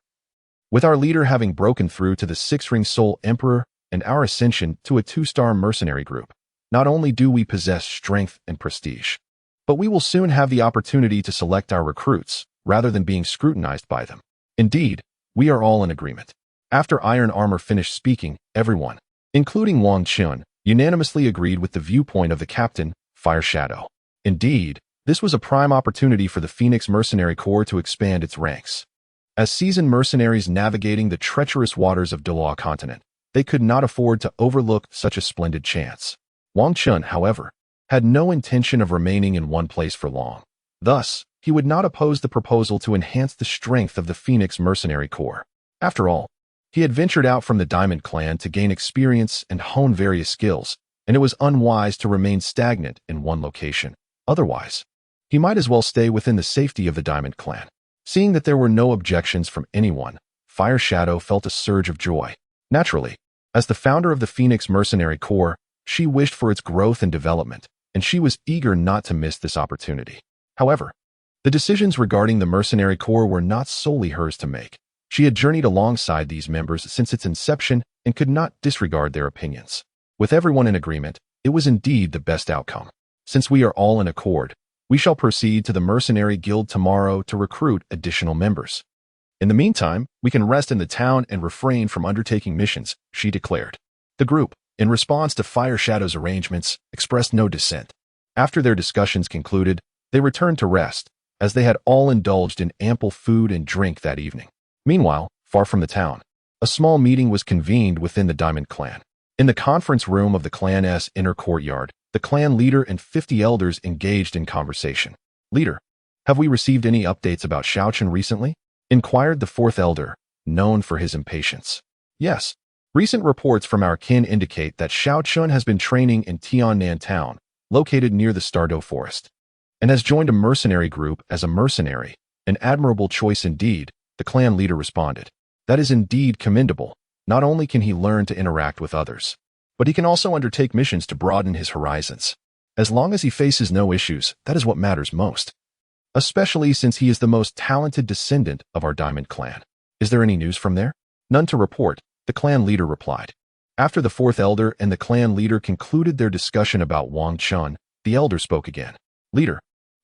with our leader having broken through to the 6-ring Soul Emperor and our ascension to a 2-star mercenary group, not only do we possess strength and prestige, but we will soon have the opportunity to select our recruits, rather than being scrutinized by them. Indeed, we are all in agreement. After Iron Armor finished speaking, everyone, including Wang Chun, unanimously agreed with the viewpoint of the captain, Fire Shadow. Indeed, this was a prime opportunity for the Phoenix Mercenary Corps to expand its ranks. As seasoned mercenaries navigating the treacherous waters of Douluo Continent, they could not afford to overlook such a splendid chance. Wang Chun, however, had no intention of remaining in one place for long. Thus, he would not oppose the proposal to enhance the strength of the Phoenix Mercenary Corps. After all, he had ventured out from the Diamond Clan to gain experience and hone various skills, and it was unwise to remain stagnant in one location. Otherwise, he might as well stay within the safety of the Diamond Clan. Seeing that there were no objections from anyone, Fire Shadow felt a surge of joy. Naturally, as the founder of the Phoenix Mercenary Corps, she wished for its growth and development, and she was eager not to miss this opportunity. However, the decisions regarding the Mercenary Corps were not solely hers to make. She had journeyed alongside these members since its inception and could not disregard their opinions. With everyone in agreement, it was indeed the best outcome. Since we are all in accord, we shall proceed to the Mercenary Guild tomorrow to recruit additional members. In the meantime, we can rest in the town and refrain from undertaking missions, she declared. The group, in response to Fire Shadow's arrangements, expressed no dissent. After their discussions concluded, they returned to rest, as they had all indulged in ample food and drink that evening. Meanwhile, far from the town, a small meeting was convened within the Diamond Clan. In the conference room of the clan's inner courtyard, the clan leader and 50 elders engaged in conversation. "Leader, have we received any updates about Shaochun recently?" inquired the 4th elder, known for his impatience. "Yes. Recent reports from our kin indicate that Shaochun has been training in Tiannan Town, located near the Star Luo Forest, and has joined a mercenary group as a mercenary. An admirable choice indeed," the clan leader responded. "That is indeed commendable. Not only can he learn to interact with others, but he can also undertake missions to broaden his horizons. As long as he faces no issues, that is what matters most. Especially since he is the most talented descendant of our Diamond Clan. Is there any news from there?" "None to report," the clan leader replied. After the 4th elder and the clan leader concluded their discussion about Wang Chun, the elder spoke again. "Leader,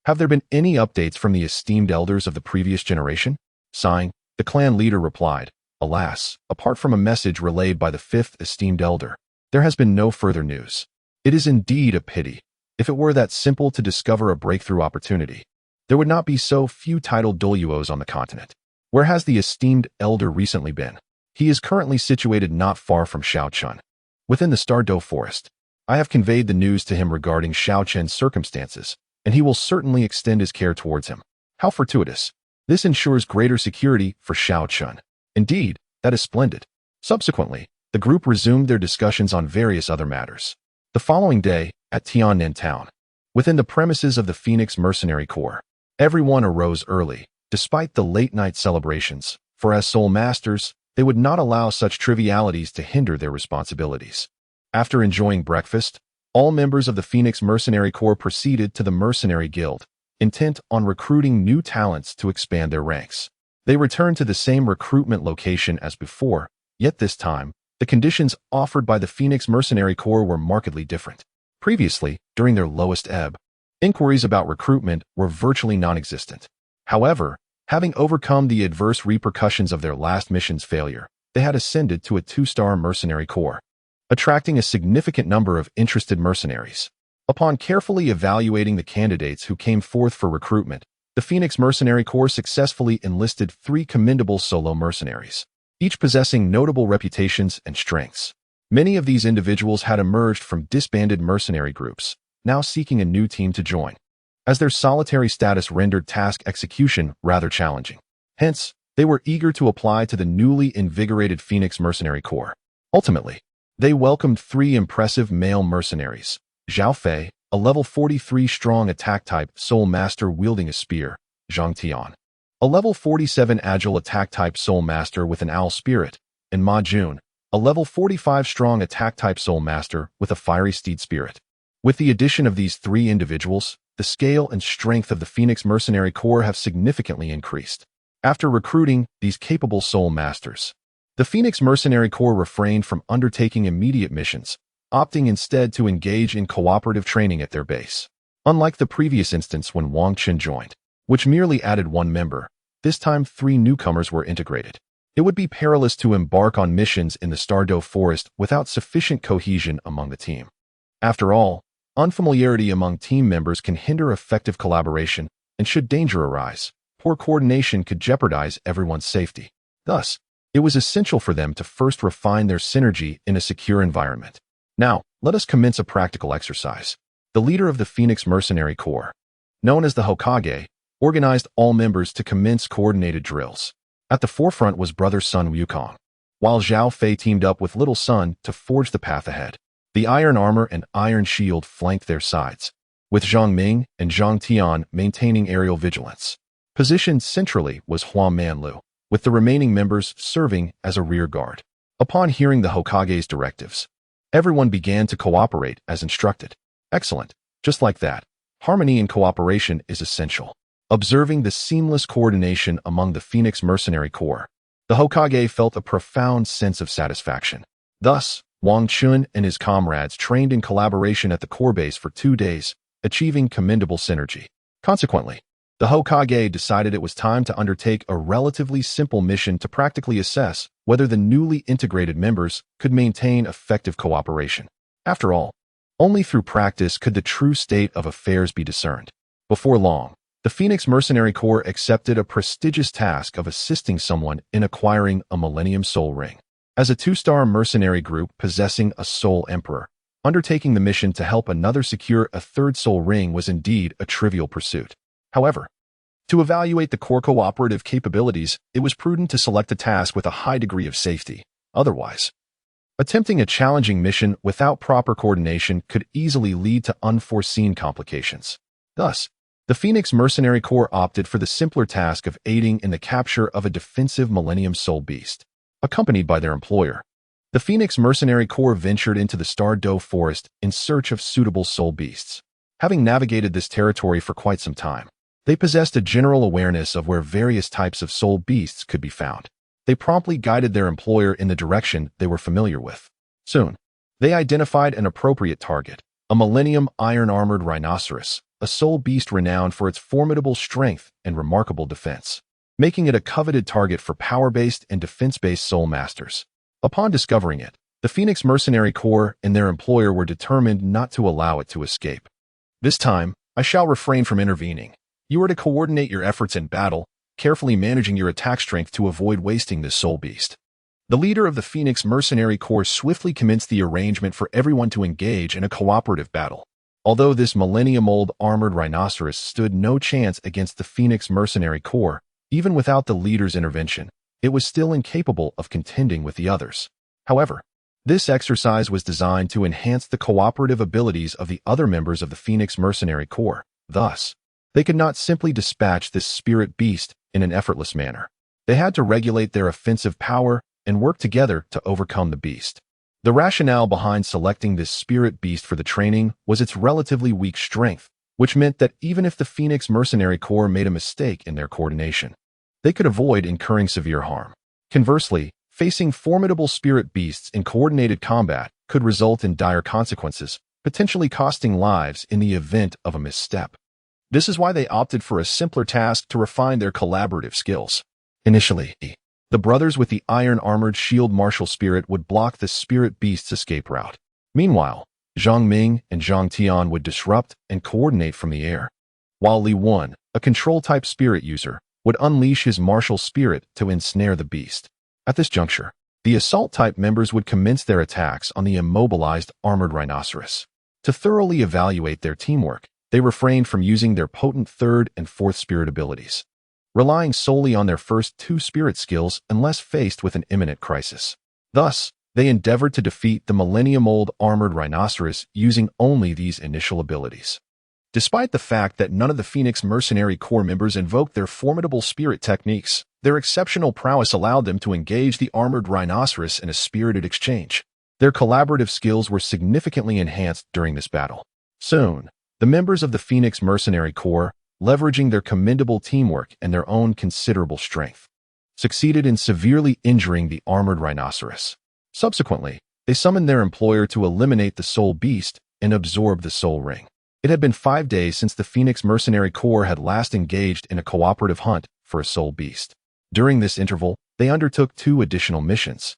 have there been any updates from the esteemed elders of the previous generation?" Sighing, the clan leader replied, "Alas, apart from a message relayed by the 5th esteemed elder, there has been no further news. It is indeed a pity. If it were that simple to discover a breakthrough opportunity, there would not be so few titled Douluos on the continent. Where has the esteemed elder recently been?" "He is currently situated not far from Shaochun, within the Star Luo Forest. I have conveyed the news to him regarding Shaochun's circumstances, and he will certainly extend his care towards him." "How fortuitous. This ensures greater security for Shaochun." "Indeed, that is splendid. Subsequently, the group resumed their discussions on various other matters. The following day, at Tiannan Town, within the premises of the Phoenix Mercenary Corps, everyone arose early, despite the late-night celebrations, for as Soul Masters, they would not allow such trivialities to hinder their responsibilities. After enjoying breakfast, all members of the Phoenix Mercenary Corps proceeded to the Mercenary Guild, intent on recruiting new talents to expand their ranks. They returned to the same recruitment location as before, yet this time, the conditions offered by the Phoenix Mercenary Corps were markedly different. Previously, during their lowest ebb, inquiries about recruitment were virtually non-existent. However, having overcome the adverse repercussions of their last mission's failure, they had ascended to a 2-star mercenary corps, attracting a significant number of interested mercenaries. Upon carefully evaluating the candidates who came forth for recruitment, the Phoenix Mercenary Corps successfully enlisted 3 commendable solo mercenaries, each possessing notable reputations and strengths. Many of these individuals had emerged from disbanded mercenary groups, now seeking a new team to join, as their solitary status rendered task execution rather challenging. Hence, they were eager to apply to the newly invigorated Phoenix Mercenary Corps. Ultimately, they welcomed 3 impressive male mercenaries: Zhao Fei, a level 43 strong attack-type soul master wielding a spear; Zhang Tian, a level 47 agile attack-type soul master with an owl spirit; and Ma Jun, a level 45 strong attack-type soul master with a fiery steed spirit. With the addition of these 3 individuals, the scale and strength of the Phoenix Mercenary Corps have significantly increased. After recruiting these capable soul masters, the Phoenix Mercenary Corps refrained from undertaking immediate missions, opting instead to engage in cooperative training at their base. Unlike the previous instance when Wang Chen joined, which merely added 1 member, this time 3 newcomers were integrated. It would be perilous to embark on missions in the Star Luo Forest without sufficient cohesion among the team. After all, unfamiliarity among team members can hinder effective collaboration, and should danger arise, poor coordination could jeopardize everyone's safety. Thus, it was essential for them to first refine their synergy in a secure environment. Now, let us commence a practical exercise. The leader of the Phoenix Mercenary Corps, known as the Hokage, organized all members to commence coordinated drills. At the forefront was brother Sun Wukong, while Zhao Fei teamed up with little Sun to forge the path ahead. The iron armor and iron shield flanked their sides, with Zhang Ming and Zhang Tian maintaining aerial vigilance. Positioned centrally was Hua Manlu, with the remaining members serving as a rear guard. Upon hearing the Hokage's directives, everyone began to cooperate as instructed. Excellent. Just like that, harmony and cooperation is essential. Observing the seamless coordination among the Phoenix Mercenary Corps, the Hokage felt a profound sense of satisfaction. Thus, Wang Chun and his comrades trained in collaboration at the Corps base for 2 days, achieving commendable synergy. Consequently, the Hokage decided it was time to undertake a relatively simple mission to practically assess whether the newly integrated members could maintain effective cooperation. After all, only through practice could the true state of affairs be discerned. Before long, the Phoenix Mercenary Corps accepted a prestigious task of assisting someone in acquiring a Millennium Soul Ring. As a 2-star mercenary group possessing a Soul Emperor, undertaking the mission to help another secure a 3rd Soul Ring was indeed a trivial pursuit. However, to evaluate the core cooperative capabilities, it was prudent to select a task with a high degree of safety. Otherwise, attempting a challenging mission without proper coordination could easily lead to unforeseen complications. Thus, the Phoenix Mercenary Corps opted for the simpler task of aiding in the capture of a defensive Millennium Soul Beast. Accompanied by their employer, the Phoenix Mercenary Corps ventured into the Star Luo Forest in search of suitable soul beasts. Having navigated this territory for quite some time, they possessed a general awareness of where various types of soul beasts could be found. They promptly guided their employer in the direction they were familiar with. Soon, they identified an appropriate target, a Millennium Iron-Armored Rhinoceros, a soul beast renowned for its formidable strength and remarkable defense, making it a coveted target for power-based and defense-based soul masters. Upon discovering it, the Phoenix Mercenary Corps and their employer were determined not to allow it to escape. This time, I shall refrain from intervening. You are to coordinate your efforts in battle, carefully managing your attack strength to avoid wasting this soul beast. The leader of the Phoenix Mercenary Corps swiftly commenced the arrangement for everyone to engage in a cooperative battle. Although this millennium-old armored rhinoceros stood no chance against the Phoenix Mercenary Corps, even without the leader's intervention, it was still incapable of contending with the others. However, this exercise was designed to enhance the cooperative abilities of the other members of the Phoenix Mercenary Corps. Thus, they could not simply dispatch this spirit beast in an effortless manner. They had to regulate their offensive power and work together to overcome the beast. The rationale behind selecting this spirit beast for the training was its relatively weak strength, which meant that even if the Phoenix Mercenary Corps made a mistake in their coordination, they could avoid incurring severe harm. Conversely, facing formidable spirit beasts in coordinated combat could result in dire consequences, potentially costing lives in the event of a misstep. This is why they opted for a simpler task to refine their collaborative skills. Initially, the brothers with the iron-armored shield martial spirit would block the spirit beast's escape route. Meanwhile, Zhang Ming and Zhang Tian would disrupt and coordinate from the air, while Li Wan, a control-type spirit user, would unleash his martial spirit to ensnare the beast. At this juncture, the assault-type members would commence their attacks on the immobilized armored rhinoceros. To thoroughly evaluate their teamwork, they refrained from using their potent third and fourth spirit abilities, relying solely on their first two spirit skills unless faced with an imminent crisis. Thus, they endeavored to defeat the millennium-old armored rhinoceros using only these initial abilities. Despite the fact that none of the Phoenix Mercenary Corps members invoked their formidable spirit techniques, their exceptional prowess allowed them to engage the armored rhinoceros in a spirited exchange. Their collaborative skills were significantly enhanced during this battle. Soon, the members of the Phoenix Mercenary Corps, leveraging their commendable teamwork and their own considerable strength, succeeded in severely injuring the armored rhinoceros. Subsequently, they summoned their employer to eliminate the soul beast and absorb the soul ring. It had been 5 days since the Phoenix Mercenary Corps had last engaged in a cooperative hunt for a soul beast. During this interval, they undertook 2 additional missions,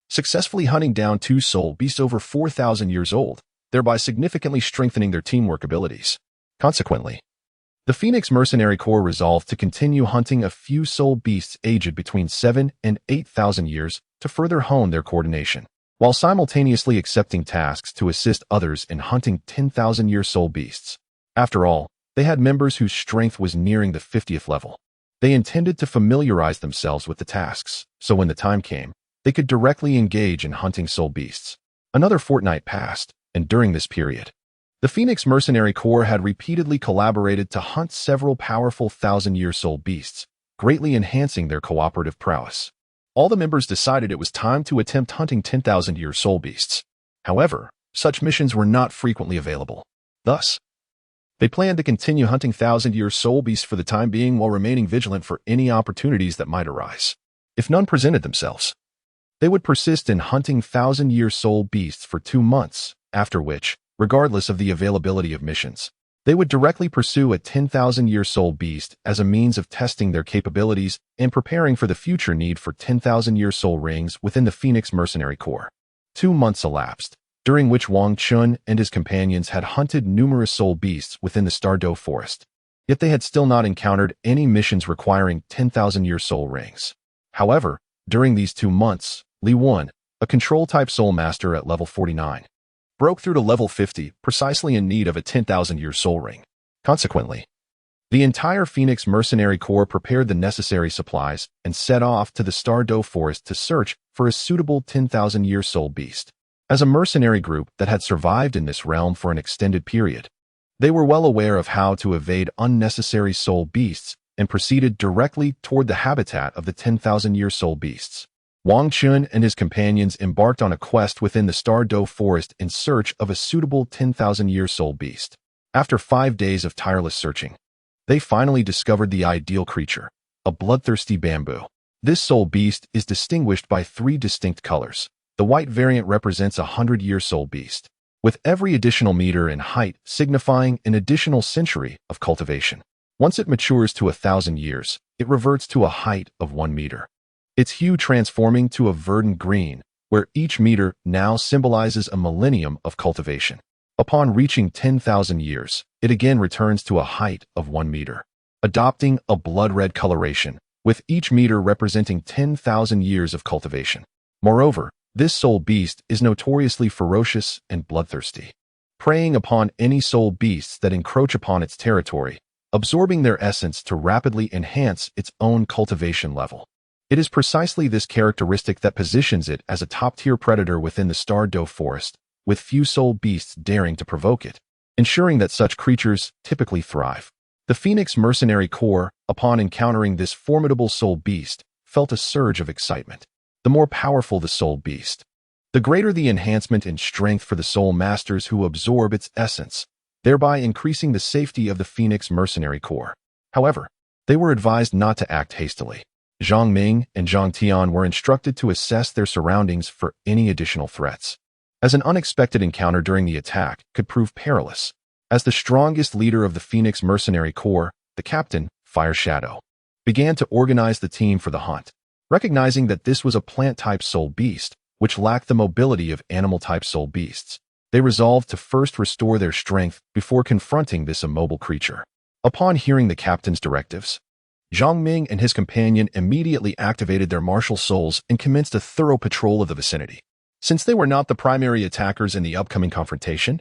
successfully hunting down 2 soul beasts over 4,000 years old, thereby significantly strengthening their teamwork abilities. Consequently, the Phoenix Mercenary Corps resolved to continue hunting a few soul beasts aged between 7 and 8,000 years to further hone their coordination, while simultaneously accepting tasks to assist others in hunting 10,000-year soul beasts. After all, they had members whose strength was nearing the 50th level. They intended to familiarize themselves with the tasks, so when the time came, they could directly engage in hunting soul beasts. Another fortnight passed, and during this period, the Phoenix Mercenary Corps had repeatedly collaborated to hunt several powerful 1,000-year soul beasts, greatly enhancing their cooperative prowess. All the members decided it was time to attempt hunting 10,000-year soul beasts. However, such missions were not frequently available. Thus, they planned to continue hunting 1,000-year soul beasts for the time being while remaining vigilant for any opportunities that might arise. If none presented themselves, they would persist in hunting 1,000-year soul beasts for 2 months, after which, regardless of the availability of missions, they would directly pursue a 10,000-year soul beast as a means of testing their capabilities and preparing for the future need for 10,000-year soul rings within the Phoenix Mercenary Corps. 2 months elapsed, during which Wang Chun and his companions had hunted numerous soul beasts within the Star Luo forest. Yet they had still not encountered any missions requiring 10,000-year soul rings. However, during these 2 months, Li Wan, a control-type soul master at level 49, broke through to level 50, precisely in need of a 10,000-year soul ring. Consequently, the entire Phoenix Mercenary Corps prepared the necessary supplies and set off to the Star Luo forest to search for a suitable 10,000-year soul beast. As a mercenary group that had survived in this realm for an extended period, they were well aware of how to evade unnecessary soul beasts and proceeded directly toward the habitat of the 10,000-year soul beasts. Wang Chun and his companions embarked on a quest within the Star Luo forest in search of a suitable 10,000-year soul beast. After 5 days of tireless searching, they finally discovered the ideal creature, a bloodthirsty bamboo. This soul beast is distinguished by 3 distinct colors. The white variant represents a 100-year soul beast, with every additional meter in height signifying an additional century of cultivation. Once it matures to 1,000 years, it reverts to a height of 1 meter. Its hue transforming to a verdant green, where each meter now symbolizes a millennium of cultivation. Upon reaching 10,000 years, it again returns to a height of 1 meter, adopting a blood-red coloration, with each meter representing 10,000 years of cultivation. Moreover, this soul beast is notoriously ferocious and bloodthirsty, preying upon any soul beasts that encroach upon its territory, absorbing their essence to rapidly enhance its own cultivation level. It is precisely this characteristic that positions it as a top-tier predator within the Star Luo forest, with few soul beasts daring to provoke it, ensuring that such creatures typically thrive. The Phoenix Mercenary Corps, upon encountering this formidable soul beast, felt a surge of excitement. The more powerful the soul beast, the greater the enhancement in strength for the soul masters who absorb its essence, thereby increasing the safety of the Phoenix Mercenary Corps. However, they were advised not to act hastily. Zhang Ming and Zhang Tian were instructed to assess their surroundings for any additional threats, as an unexpected encounter during the attack could prove perilous. As the strongest leader of the Phoenix Mercenary Corps, the captain, Fire Shadow, began to organize the team for the hunt. Recognizing that this was a plant-type soul beast, which lacked the mobility of animal-type soul beasts, they resolved to first restore their strength before confronting this immobile creature. Upon hearing the captain's directives, Zhang Ming and his companion immediately activated their martial souls and commenced a thorough patrol of the vicinity. Since they were not the primary attackers in the upcoming confrontation,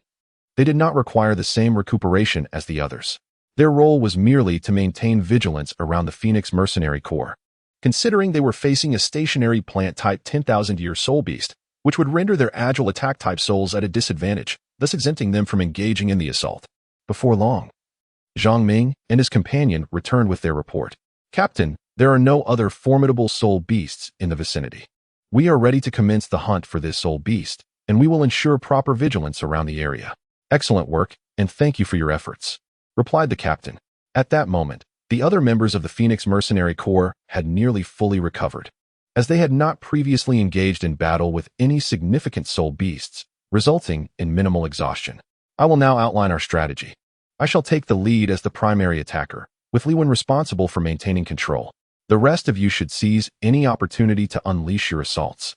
they did not require the same recuperation as the others. Their role was merely to maintain vigilance around the Phoenix Mercenary Corps, considering they were facing a stationary plant-type 10,000-year soul beast, which would render their agile attack-type souls at a disadvantage, thus exempting them from engaging in the assault. Before long, Zhang Ming and his companion returned with their report. Captain, there are no other formidable soul beasts in the vicinity. We are ready to commence the hunt for this soul beast, and we will ensure proper vigilance around the area. Excellent work, and thank you for your efforts, replied the captain. At that moment, the other members of the Phoenix Mercenary Corps had nearly fully recovered, as they had not previously engaged in battle with any significant soul beasts, resulting in minimal exhaustion. I will now outline our strategy. I shall take the lead as the primary attacker, with Li Wen responsible for maintaining control. The rest of you should seize any opportunity to unleash your assaults,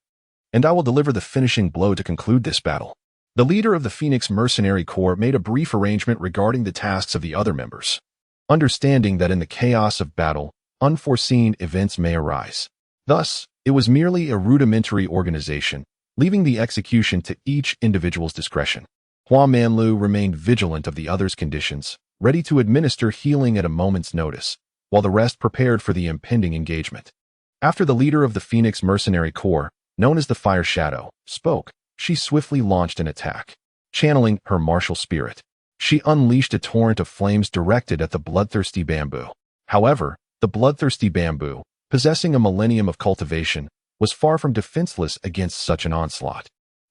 and I will deliver the finishing blow to conclude this battle. The leader of the Phoenix Mercenary Corps made a brief arrangement regarding the tasks of the other members, understanding that in the chaos of battle, unforeseen events may arise. Thus, it was merely a rudimentary organization, leaving the execution to each individual's discretion. Hua Manlu remained vigilant of the others' conditions, ready to administer healing at a moment's notice, while the rest prepared for the impending engagement. After the leader of the Phoenix Mercenary Corps, known as the Fire Shadow, spoke, she swiftly launched an attack. Channeling her martial spirit, she unleashed a torrent of flames directed at the bloodthirsty bamboo. However, the bloodthirsty bamboo, possessing a millennium of cultivation, was far from defenseless against such an onslaught.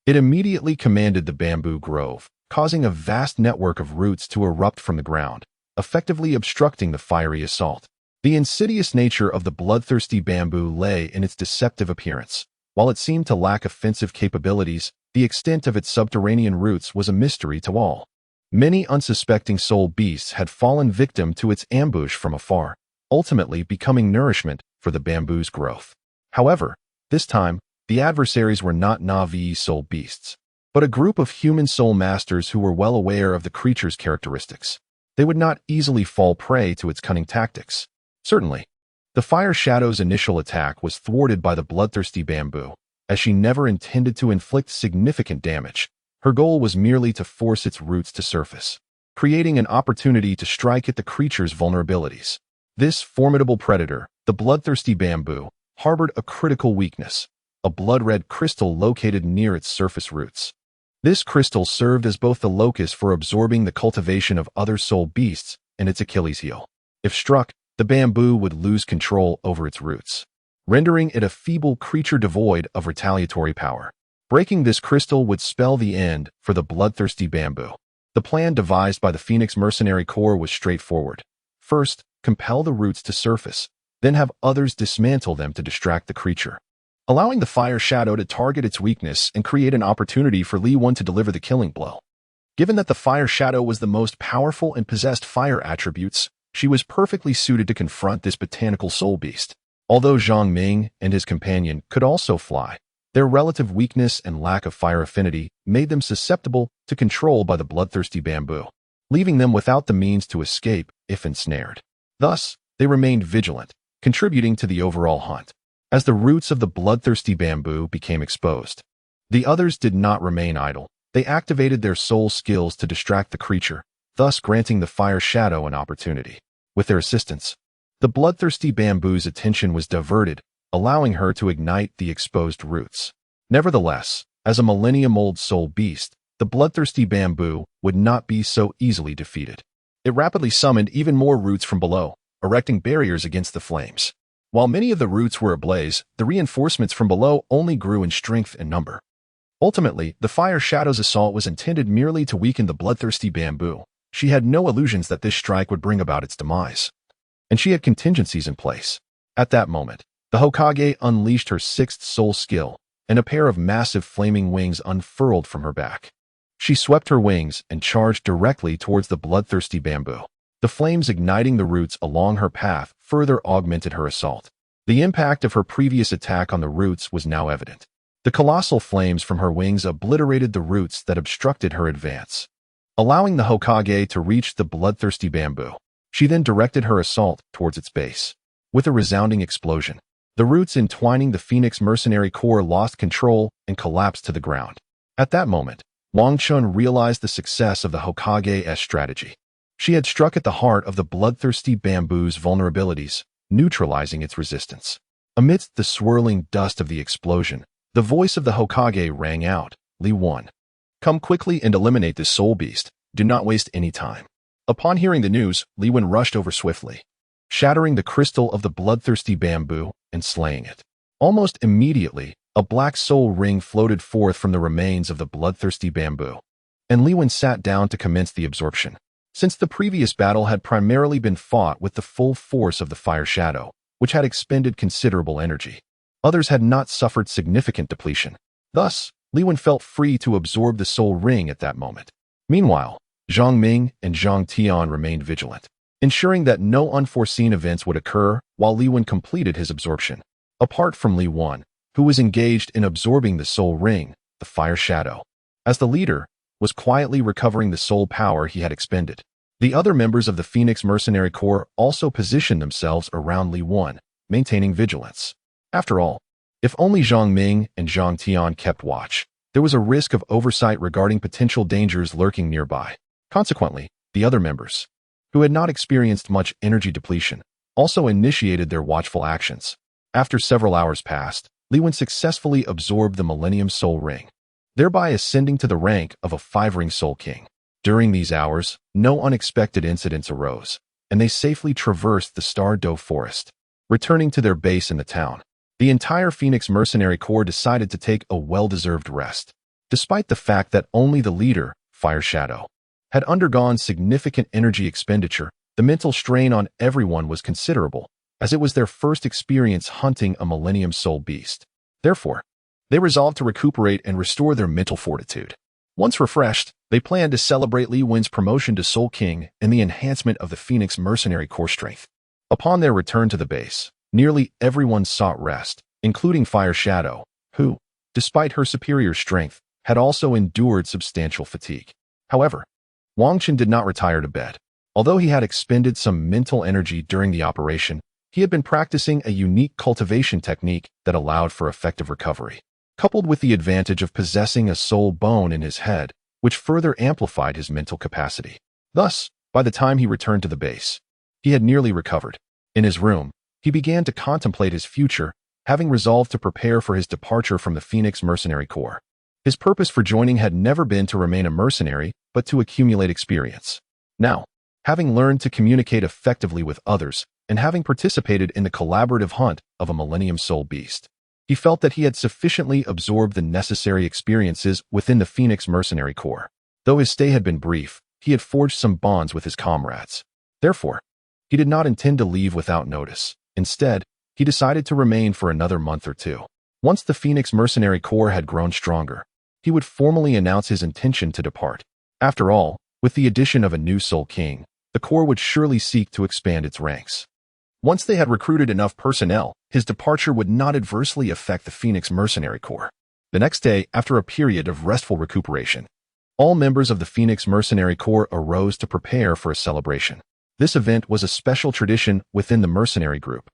It immediately commanded the bamboo grove, causing a vast network of roots to erupt from the ground, effectively obstructing the fiery assault. The insidious nature of the bloodthirsty bamboo lay in its deceptive appearance. While it seemed to lack offensive capabilities, the extent of its subterranean roots was a mystery to all. Many unsuspecting soul beasts had fallen victim to its ambush from afar, ultimately becoming nourishment for the bamboo's growth. However, this time, the adversaries were not Na'vi soul beasts, but a group of human soul masters who were well aware of the creature's characteristics. They would not easily fall prey to its cunning tactics. Certainly, the Fire Shadow's initial attack was thwarted by the bloodthirsty bamboo, as she never intended to inflict significant damage. Her goal was merely to force its roots to surface, creating an opportunity to strike at the creature's vulnerabilities. This formidable predator, the bloodthirsty bamboo, harbored a critical weakness, a blood-red crystal located near its surface roots. This crystal served as both the locus for absorbing the cultivation of other soul beasts and its Achilles heel. If struck, the bamboo would lose control over its roots, rendering it a feeble creature devoid of retaliatory power. Breaking this crystal would spell the end for the bloodthirsty bamboo. The plan devised by the Phoenix Mercenary Corps was straightforward. First, compel the roots to surface, then have others dismantle them to distract the creature, allowing the Fire Shadow to target its weakness and create an opportunity for Li Wen to deliver the killing blow. Given that the Fire Shadow was the most powerful and possessed fire attributes, she was perfectly suited to confront this botanical soul beast. Although Zhang Ming and his companion could also fly, their relative weakness and lack of fire affinity made them susceptible to control by the bloodthirsty bamboo, leaving them without the means to escape if ensnared. Thus, they remained vigilant, contributing to the overall hunt. As the roots of the bloodthirsty bamboo became exposed, the others did not remain idle. They activated their soul skills to distract the creature, thus granting the Fire Shadow an opportunity. With their assistance, the bloodthirsty bamboo's attention was diverted, allowing her to ignite the exposed roots. Nevertheless, as a millennium-old soul beast, the bloodthirsty bamboo would not be so easily defeated. It rapidly summoned even more roots from below, erecting barriers against the flames. While many of the roots were ablaze, the reinforcements from below only grew in strength and number. Ultimately, the Fire Shadow's assault was intended merely to weaken the bloodthirsty bamboo. She had no illusions that this strike would bring about its demise. And she had contingencies in place. At that moment, the Hokage unleashed her sixth soul skill, and a pair of massive flaming wings unfurled from her back. She swept her wings and charged directly towards the bloodthirsty bamboo. The flames igniting the roots along her path further augmented her assault. The impact of her previous attack on the roots was now evident. The colossal flames from her wings obliterated the roots that obstructed her advance, allowing the Hokage to reach the bloodthirsty bamboo. She then directed her assault towards its base. With a resounding explosion, the roots entwining the Phoenix Mercenary Corps lost control and collapsed to the ground. At that moment, Wang Chun realized the success of the Hokage's strategy. She had struck at the heart of the bloodthirsty bamboo's vulnerabilities, neutralizing its resistance. Amidst the swirling dust of the explosion, the voice of the Hokage rang out, "Li Wen, come quickly and eliminate this soul beast. Do not waste any time." Upon hearing the news, Li Wen rushed over swiftly, shattering the crystal of the bloodthirsty bamboo and slaying it. Almost immediately, a black soul ring floated forth from the remains of the bloodthirsty bamboo, and Li Wen sat down to commence the absorption. Since the previous battle had primarily been fought with the full force of the Fire Shadow, which had expended considerable energy, others had not suffered significant depletion. Thus, Li Wen felt free to absorb the soul ring at that moment. Meanwhile, Zhang Ming and Zhang Tian remained vigilant, ensuring that no unforeseen events would occur while Li Wen completed his absorption. Apart from Li Wen, who was engaged in absorbing the soul ring, the Fire Shadow, as the leader, was quietly recovering the soul power he had expended. The other members of the Phoenix Mercenary Corps also positioned themselves around Li Wen, maintaining vigilance. After all, if only Zhang Ming and Zhang Tian kept watch, there was a risk of oversight regarding potential dangers lurking nearby. Consequently, the other members, who had not experienced much energy depletion, also initiated their watchful actions. After several hours passed, Li Wen successfully absorbed the Millennium Soul Ring, thereby ascending to the rank of a 5-ring Soul King. During these hours, no unexpected incidents arose, and they safely traversed the Star Luo Forest. Returning to their base in the town, the entire Phoenix Mercenary Corps decided to take a well-deserved rest. Despite the fact that only the leader, Fire Shadow, had undergone significant energy expenditure, the mental strain on everyone was considerable, as it was their first experience hunting a Millennium Soul Beast. Therefore, they resolved to recuperate and restore their mental fortitude. Once refreshed, they planned to celebrate Li Wen's promotion to Soul King and the enhancement of the Phoenix Mercenary Corps strength. Upon their return to the base, nearly everyone sought rest, including Fire Shadow, who, despite her superior strength, had also endured substantial fatigue. However, Wang Chun did not retire to bed. Although he had expended some mental energy during the operation, he had been practicing a unique cultivation technique that allowed for effective recovery, coupled with the advantage of possessing a soul bone in his head, which further amplified his mental capacity. Thus, by the time he returned to the base, he had nearly recovered. In his room, he began to contemplate his future, having resolved to prepare for his departure from the Phoenix Mercenary Corps. His purpose for joining had never been to remain a mercenary, but to accumulate experience. Now, having learned to communicate effectively with others, and having participated in the collaborative hunt of a Millennium Soul Beast, he felt that he had sufficiently absorbed the necessary experiences within the Phoenix Mercenary Corps. Though his stay had been brief, he had forged some bonds with his comrades. Therefore, he did not intend to leave without notice. Instead, he decided to remain for another month or two. Once the Phoenix Mercenary Corps had grown stronger, he would formally announce his intention to depart. After all, with the addition of a new Soul King, the Corps would surely seek to expand its ranks. Once they had recruited enough personnel, his departure would not adversely affect the Phoenix Mercenary Corps. The next day, after a period of restful recuperation, all members of the Phoenix Mercenary Corps arose to prepare for a celebration. This event was a special tradition within the mercenary group.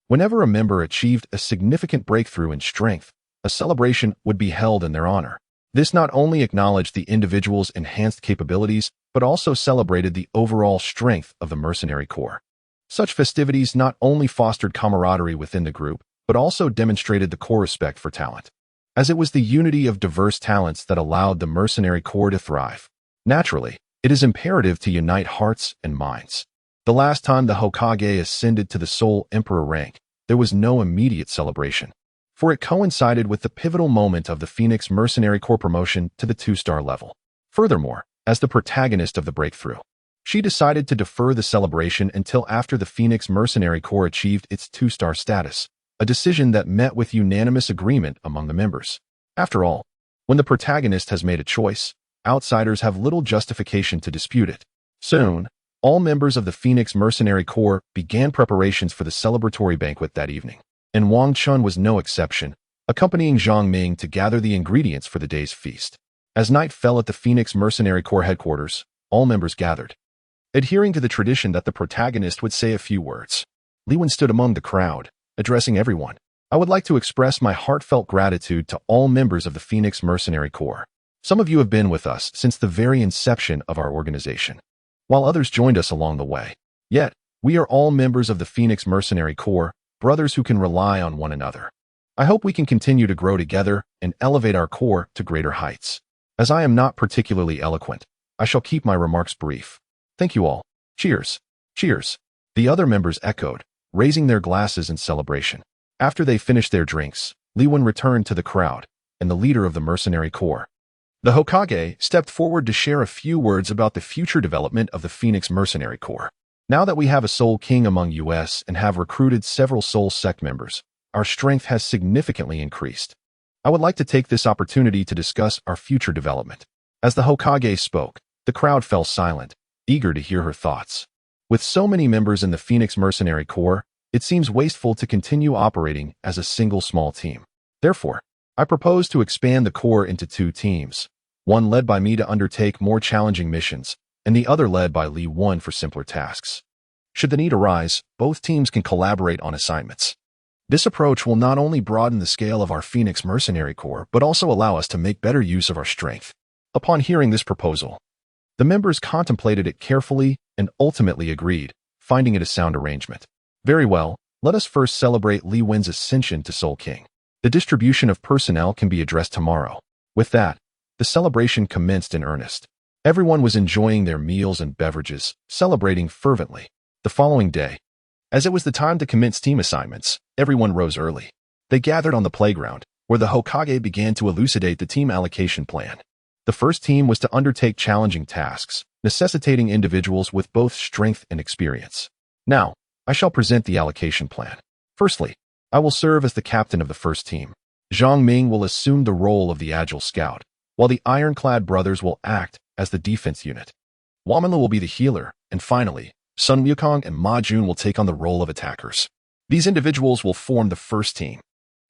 Whenever a member achieved a significant breakthrough in strength, a celebration would be held in their honor. This not only acknowledged the individual's enhanced capabilities, but also celebrated the overall strength of the mercenary corps. Such festivities not only fostered camaraderie within the group, but also demonstrated the core respect for talent, as it was the unity of diverse talents that allowed the mercenary corps to thrive. Naturally, it is imperative to unite hearts and minds. The last time the Hokage ascended to the sole emperor rank, there was no immediate celebration, for it coincided with the pivotal moment of the Phoenix Mercenary Corps promotion to the 2-star level. Furthermore, as the protagonist of the breakthrough, she decided to defer the celebration until after the Phoenix Mercenary Corps achieved its 2-star status, a decision that met with unanimous agreement among the members. After all, when the protagonist has made a choice, outsiders have little justification to dispute it. Soon, all members of the Phoenix Mercenary Corps began preparations for the celebratory banquet that evening, and Wang Chun was no exception, accompanying Zhang Ming to gather the ingredients for the day's feast. As night fell at the Phoenix Mercenary Corps headquarters, all members gathered. Adhering to the tradition that the protagonist would say a few words, Li Wen stood among the crowd, addressing everyone. I would like to express my heartfelt gratitude to all members of the Phoenix Mercenary Corps. Some of you have been with us since the very inception of our organization, while others joined us along the way. Yet, we are all members of the Phoenix Mercenary Corps, brothers who can rely on one another. I hope we can continue to grow together and elevate our corps to greater heights. As I am not particularly eloquent, I shall keep my remarks brief. Thank you all. Cheers. Cheers. The other members echoed, raising their glasses in celebration. After they finished their drinks, Li Wen returned to the crowd, and the leader of the Mercenary Corps, the Hokage, stepped forward to share a few words about the future development of the Phoenix Mercenary Corps. Now that we have a Soul King among us and have recruited several Soul Sect members, our strength has significantly increased. I would like to take this opportunity to discuss our future development. As the Hokage spoke, the crowd fell silent, eager to hear her thoughts. With so many members in the Phoenix Mercenary Corps, it seems wasteful to continue operating as a single small team. Therefore, I propose to expand the Corps into 2 teams, one led by me to undertake more challenging missions, and the other led by Li Wen for simpler tasks. Should the need arise, both teams can collaborate on assignments. This approach will not only broaden the scale of our Phoenix Mercenary Corps, but also allow us to make better use of our strength. Upon hearing this proposal, the members contemplated it carefully and ultimately agreed, finding it a sound arrangement. Very well, let us first celebrate Li Wen's ascension to Soul King. The distribution of personnel can be addressed tomorrow. With that, the celebration commenced in earnest. Everyone was enjoying their meals and beverages, celebrating fervently. The following day, as it was the time to commence team assignments, everyone rose early. They gathered on the playground, where the Hokage began to elucidate the team allocation plan. The first team was to undertake challenging tasks, necessitating individuals with both strength and experience. Now, I shall present the allocation plan. Firstly, I will serve as the captain of the first team. Zhang Ming will assume the role of the agile scout, while the ironclad brothers will act as the defense unit. Wamanlu will be the healer, and finally, Sun Wukong and Ma Jun will take on the role of attackers. These individuals will form the first team.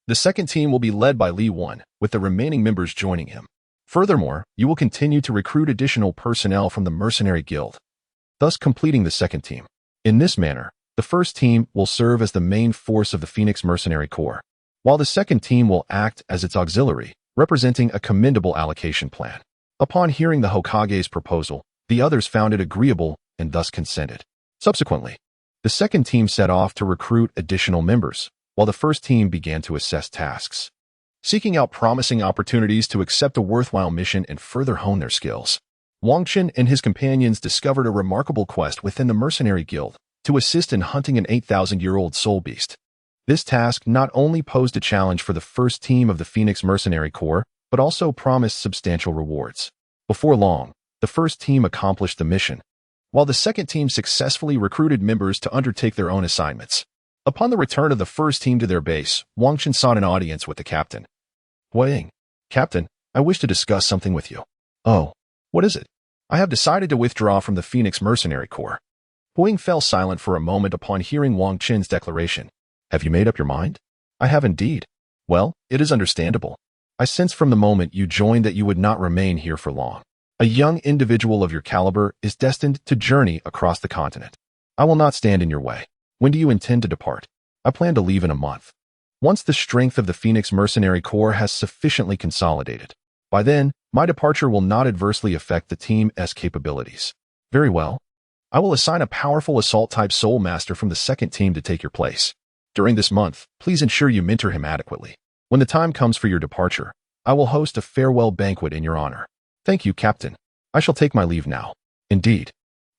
The second team will be led by Li Wen, with the remaining members joining him. Furthermore, you will continue to recruit additional personnel from the Mercenary Guild, thus completing the second team. In this manner, the first team will serve as the main force of the Phoenix Mercenary Corps, while the second team will act as its auxiliary, representing a commendable allocation plan. Upon hearing the Hokage's proposal, the others found it agreeable and thus consented. Subsequently, the second team set off to recruit additional members, while the first team began to assess tasks, seeking out promising opportunities to accept a worthwhile mission and further hone their skills. Wang Chun and his companions discovered a remarkable quest within the Mercenary Guild to assist in hunting an 8,000-year-old soul beast. This task not only posed a challenge for the first team of the Phoenix Mercenary Corps, but also promised substantial rewards. Before long, the first team accomplished the mission, while the second team successfully recruited members to undertake their own assignments. Upon the return of the first team to their base, Wang Chun sought an audience with the captain. Wang, Captain, I wish to discuss something with you. Oh, what is it? I have decided to withdraw from the Phoenix Mercenary Corps. Huang fell silent for a moment upon hearing Wang Chun's declaration. Have you made up your mind? I have indeed. Well, it is understandable. I sensed from the moment you joined that you would not remain here for long. A young individual of your caliber is destined to journey across the continent. I will not stand in your way. When do you intend to depart? I plan to leave in a month. Once the strength of the Phoenix Mercenary Corps has sufficiently consolidated, by then, my departure will not adversely affect the team's capabilities. Very well. I will assign a powerful assault-type soul master from the second team to take your place. During this month, please ensure you mentor him adequately. When the time comes for your departure, I will host a farewell banquet in your honor. Thank you, Captain. I shall take my leave now. Indeed.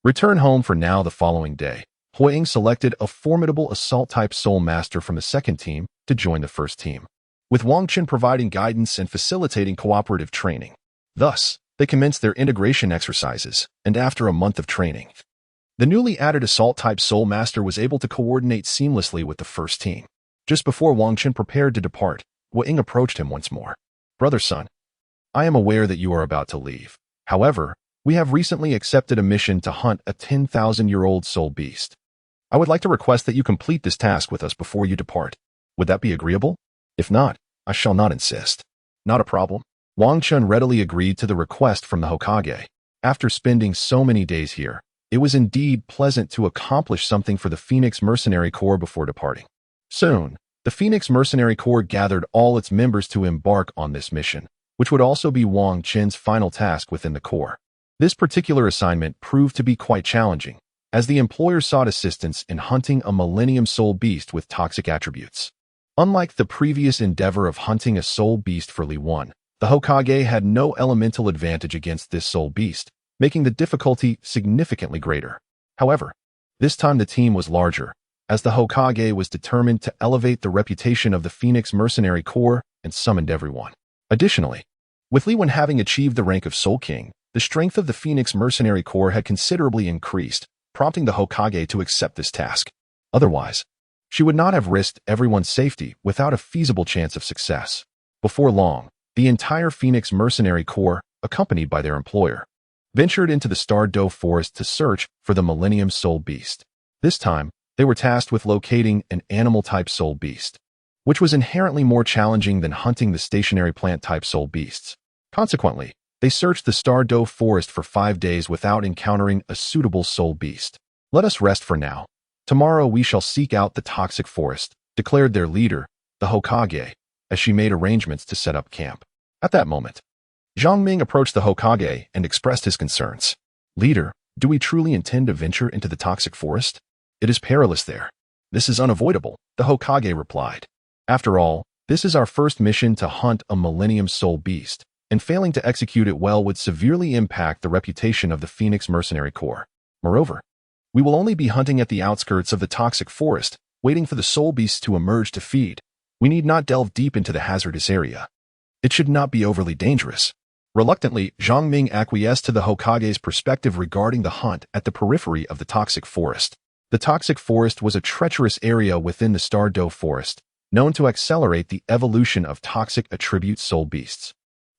Return home for now. The following day, Huiying selected a formidable assault-type soul master from the second team to join the first team, with Wang Chen providing guidance and facilitating cooperative training. Thus, they commenced their integration exercises, and after a month of training, the newly added assault-type soul master was able to coordinate seamlessly with the first team. Just before Wang Chen prepared to depart, Huiying approached him once more. Brother Sun, I am aware that you are about to leave. However, we have recently accepted a mission to hunt a 10,000-year-old soul beast. I would like to request that you complete this task with us before you depart. Would that be agreeable? If not, I shall not insist. Not a problem. Wang Chen readily agreed to the request from the Hokage. After spending so many days here, it was indeed pleasant to accomplish something for the Phoenix Mercenary Corps before departing. Soon, the Phoenix Mercenary Corps gathered all its members to embark on this mission, which would also be Wang Chen's final task within the Corps. This particular assignment proved to be quite challenging, as the employer sought assistance in hunting a Millennium Soul Beast with toxic attributes. Unlike the previous endeavor of hunting a soul beast for Li Wan, the Hokage had no elemental advantage against this soul beast, making the difficulty significantly greater. However, this time the team was larger, as the Hokage was determined to elevate the reputation of the Phoenix Mercenary Corps and summoned everyone. Additionally, with Li Wan having achieved the rank of Soul King, the strength of the Phoenix Mercenary Corps had considerably increased, prompting the Hokage to accept this task. Otherwise, she would not have risked everyone's safety without a feasible chance of success. Before long, the entire Phoenix Mercenary Corps, accompanied by their employer, ventured into the Star Luo Forest to search for the Millennium Soul Beast. This time, they were tasked with locating an animal-type soul beast, which was inherently more challenging than hunting the stationary plant-type soul beasts. Consequently, they searched the Star Luo Forest for 5 days without encountering a suitable soul beast. Let us rest for now. Tomorrow we shall seek out the toxic forest, declared their leader, the Hokage, as she made arrangements to set up camp. At that moment, Zhang Ming approached the Hokage and expressed his concerns. Leader, do we truly intend to venture into the toxic forest? It is perilous there. This is unavoidable, the Hokage replied. After all, this is our first mission to hunt a Millennium Soul Beast, and failing to execute it well would severely impact the reputation of the Phoenix Mercenary Corps. Moreover, we will only be hunting at the outskirts of the toxic forest, waiting for the soul beasts to emerge to feed. We need not delve deep into the hazardous area. It should not be overly dangerous. Reluctantly, Zhang Ming acquiesced to the Hokage's perspective regarding the hunt at the periphery of the toxic forest. The toxic forest was a treacherous area within the Star Luo Forest, known to accelerate the evolution of toxic attribute soul beasts.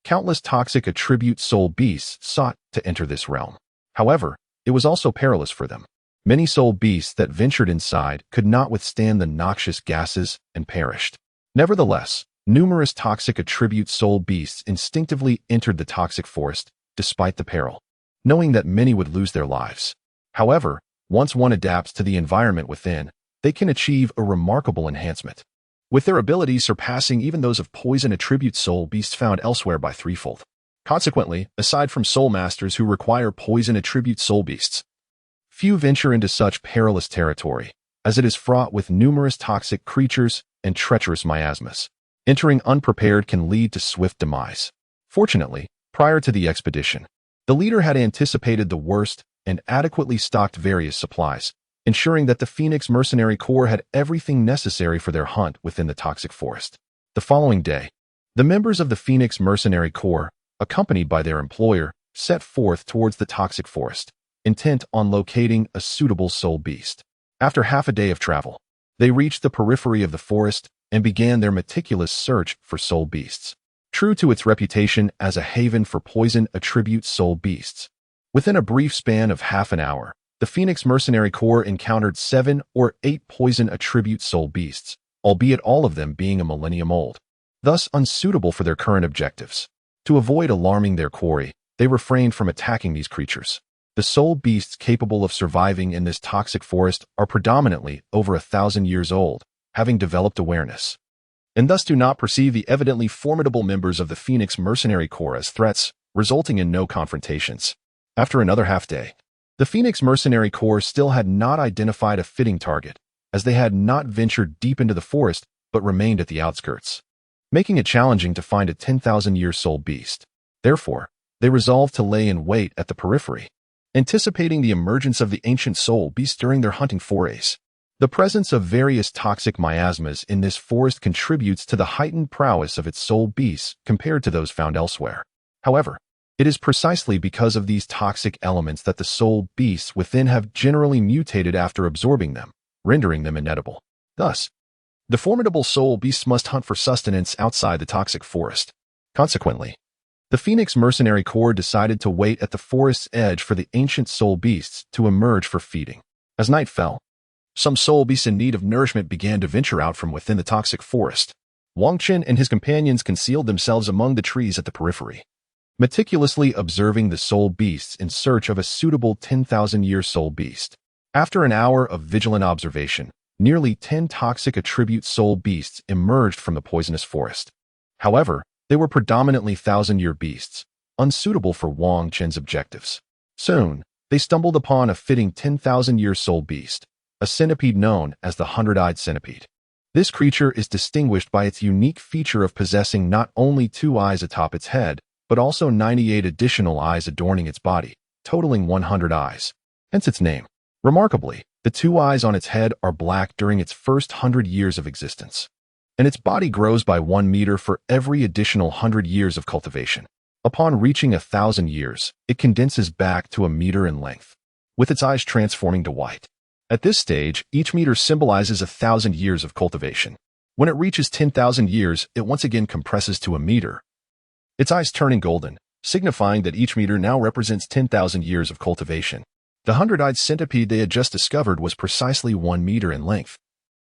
Countless toxic attribute soul beasts sought to enter this realm. However, it was also perilous for them. Many soul beasts that ventured inside could not withstand the noxious gases and perished. Nevertheless, numerous toxic attribute soul beasts instinctively entered the toxic forest, despite the peril, knowing that many would lose their lives. However, once one adapts to the environment within, they can achieve a remarkable enhancement, with their abilities surpassing even those of poison attribute soul beasts found elsewhere by threefold. Consequently, aside from soul masters who require poison attribute soul beasts, few venture into such perilous territory, as it is fraught with numerous toxic creatures and treacherous miasmas. Entering unprepared can lead to swift demise. Fortunately, prior to the expedition, the leader had anticipated the worst and adequately stocked various supplies, ensuring that the Phoenix Mercenary Corps had everything necessary for their hunt within the toxic forest. The following day, the members of the Phoenix Mercenary Corps, accompanied by their employer, set forth towards the toxic forest, intent on locating a suitable soul beast. After half a day of travel, they reached the periphery of the forest and began their meticulous search for soul beasts. True to its reputation as a haven for poison attribute soul beasts, within a brief span of half an hour, the Phoenix Mercenary Corps encountered 7 or 8 poison attribute soul beasts, albeit all of them being a millennium old, thus unsuitable for their current objectives. To avoid alarming their quarry, they refrained from attacking these creatures. The soul beasts capable of surviving in this toxic forest are predominantly over 1,000 years old, having developed awareness, and thus do not perceive the evidently formidable members of the Phoenix Mercenary Corps as threats, resulting in no confrontations. After another half-day, the Phoenix Mercenary Corps still had not identified a fitting target, as they had not ventured deep into the forest but remained at the outskirts, making it challenging to find a 10,000-year soul beast. Therefore, they resolved to lay in wait at the periphery, anticipating the emergence of the ancient soul beasts during their hunting forays. The presence of various toxic miasmas in this forest contributes to the heightened prowess of its soul beasts compared to those found elsewhere. However, it is precisely because of these toxic elements that the soul beasts within have generally mutated after absorbing them, rendering them inedible. Thus, the formidable soul beasts must hunt for sustenance outside the toxic forest. Consequently, the Phoenix Mercenary Corps decided to wait at the forest's edge for the ancient soul beasts to emerge for feeding. As night fell, some soul beasts in need of nourishment began to venture out from within the toxic forest. Wang Qin and his companions concealed themselves among the trees at the periphery, meticulously observing the soul beasts in search of a suitable 10,000-year soul beast. After an hour of vigilant observation, nearly 10 toxic attribute soul beasts emerged from the poisonous forest. However, they were predominantly 1,000-year beasts, unsuitable for Wang Qin's objectives. Soon, they stumbled upon a fitting 10,000-year soul beast, a centipede known as the 100-eyed centipede. This creature is distinguished by its unique feature of possessing not only 2 eyes atop its head, but also 98 additional eyes adorning its body, totaling 100 eyes. Hence its name. Remarkably, the 2 eyes on its head are black during its first 100 years of existence, and its body grows by 1 meter for every additional 100 years of cultivation. Upon reaching 1,000 years, it condenses back to 1 meter in length, with its eyes transforming to white. At this stage, each meter symbolizes 1,000 years of cultivation. When it reaches 10,000 years, it once again compresses to 1 meter, its eyes turning golden, signifying that each meter now represents 10,000 years of cultivation. The 100-eyed centipede they had just discovered was precisely 1 meter in length,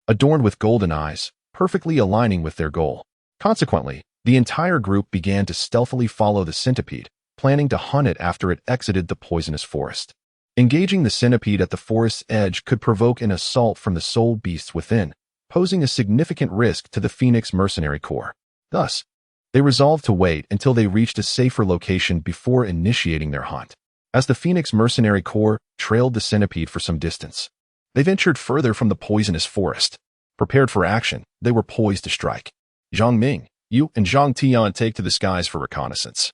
adorned with golden eyes, perfectly aligning with their goal. Consequently, the entire group began to stealthily follow the centipede, planning to hunt it after it exited the poisonous forest. Engaging the centipede at the forest's edge could provoke an assault from the soul beasts within, posing a significant risk to the Phoenix Mercenary Corps. Thus, they resolved to wait until they reached a safer location before initiating their hunt. As the Phoenix Mercenary Corps trailed the centipede for some distance, they ventured further from the poisonous forest. Prepared for action, they were poised to strike. Zhang Ming, you and Zhang Tian take to the skies for reconnaissance.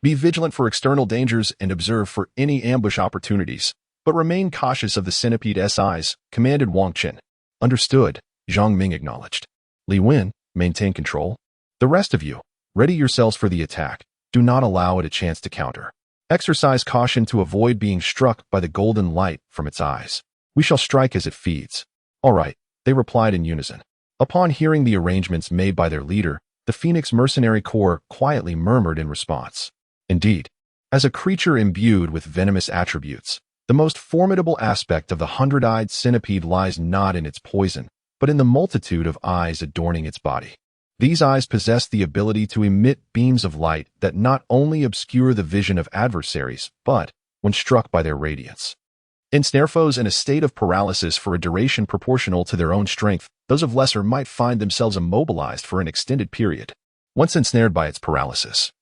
Be vigilant for external dangers and observe for any ambush opportunities, but remain cautious of the centipede's eyes, commanded Wang Qin. Understood, Zhang Ming acknowledged. Li Wen, maintain control. The rest of you, ready yourselves for the attack. Do not allow it a chance to counter. Exercise caution to avoid being struck by the golden light from its eyes. We shall strike as it feeds. All right, they replied in unison. Upon hearing the arrangements made by their leader, the Phoenix Mercenary Corps quietly murmured in response. Indeed, as a creature imbued with venomous attributes, the most formidable aspect of the 100-eyed centipede lies not in its poison, but in the multitude of eyes adorning its body. These eyes possess the ability to emit beams of light that not only obscure the vision of adversaries, but, when struck by their radiance, ensnare foes in a state of paralysis for a duration proportional to their own strength. Those of lesser might find themselves immobilized for an extended period. Once ensnared by its paralysis,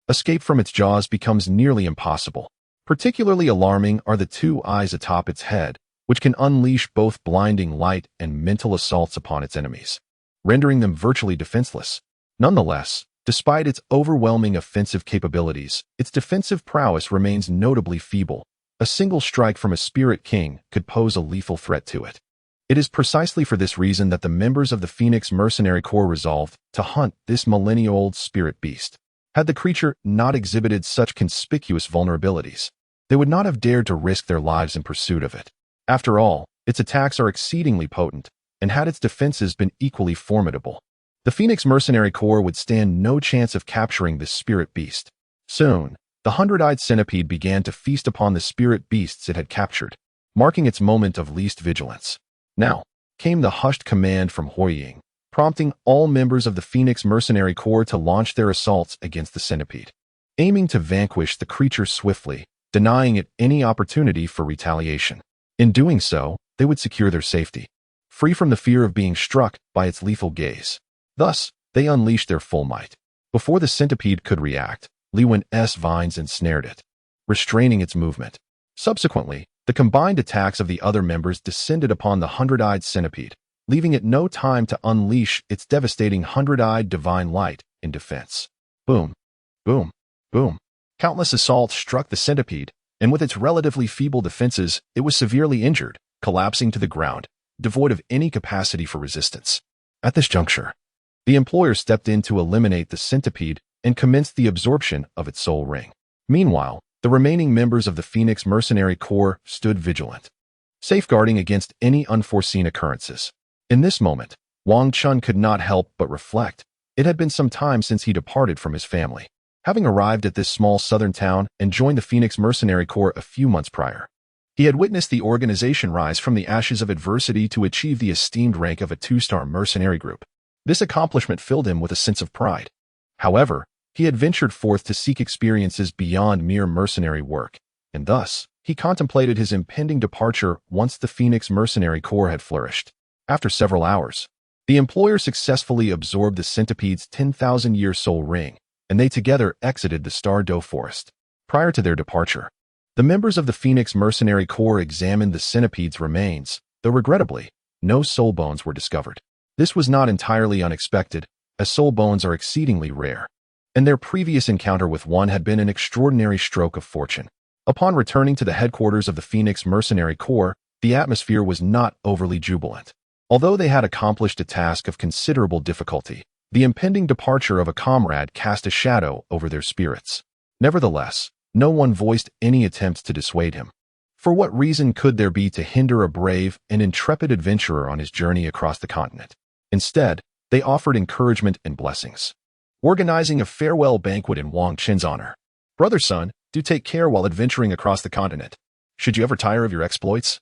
escape from its jaws becomes nearly impossible. Particularly alarming are the 2 eyes atop its head, which can unleash both blinding light and mental assaults upon its enemies, rendering them virtually defenseless. Nonetheless, despite its overwhelming offensive capabilities, its defensive prowess remains notably feeble. A single strike from a Spirit King could pose a lethal threat to it. It is precisely for this reason that the members of the Phoenix Mercenary Corps resolved to hunt this millennia-old spirit beast. Had the creature not exhibited such conspicuous vulnerabilities, they would not have dared to risk their lives in pursuit of it. After all, its attacks are exceedingly potent, and had its defenses been equally formidable, the Phoenix Mercenary Corps would stand no chance of capturing this spirit beast. Soon, the 100-eyed centipede began to feast upon the spirit beasts it had captured, marking its moment of least vigilance. Now, came the hushed command from Huiying, prompting all members of the Phoenix Mercenary Corps to launch their assaults against the centipede, aiming to vanquish the creature swiftly, denying it any opportunity for retaliation. In doing so, they would secure their safety, free from the fear of being struck by its lethal gaze. Thus, they unleashed their full might. Before the centipede could react, Li Wen's vines ensnared it, restraining its movement. Subsequently, The combined attacks of the other members descended upon the hundred-eyed centipede, leaving it no time to unleash its devastating hundred-eyed divine light in defense. Boom, boom, boom. Countless assaults struck the centipede, and with its relatively feeble defenses, it was severely injured, collapsing to the ground, devoid of any capacity for resistance. At this juncture, the employer stepped in to eliminate the centipede and commenced the absorption of its soul ring. Meanwhile, the remaining members of the Phoenix Mercenary Corps stood vigilant, safeguarding against any unforeseen occurrences. In this moment, Wang Chun could not help but reflect. It had been some time since he departed from his family, having arrived at this small southern town and joined the Phoenix Mercenary Corps a few months prior. He had witnessed the organization rise from the ashes of adversity to achieve the esteemed rank of a 2-star mercenary group. This accomplishment filled him with a sense of pride. However, he had ventured forth to seek experiences beyond mere mercenary work, and thus, he contemplated his impending departure once the Phoenix Mercenary Corps had flourished. After several hours, the employer successfully absorbed the centipede's 10,000-year soul ring, and they together exited the Star Luo Forest. Prior to their departure, the members of the Phoenix Mercenary Corps examined the centipede's remains, though regrettably, no soul bones were discovered. This was not entirely unexpected, as soul bones are exceedingly rare, and their previous encounter with one had been an extraordinary stroke of fortune. Upon returning to the headquarters of the Phoenix Mercenary Corps, the atmosphere was not overly jubilant. Although they had accomplished a task of considerable difficulty, the impending departure of a comrade cast a shadow over their spirits. Nevertheless, no one voiced any attempts to dissuade him. For what reason could there be to hinder a brave and intrepid adventurer on his journey across the continent? Instead, they offered encouragement and blessings, organizing a farewell banquet in Wang Chen's honor. Brother Sun, do take care while adventuring across the continent. Should you ever tire of your exploits,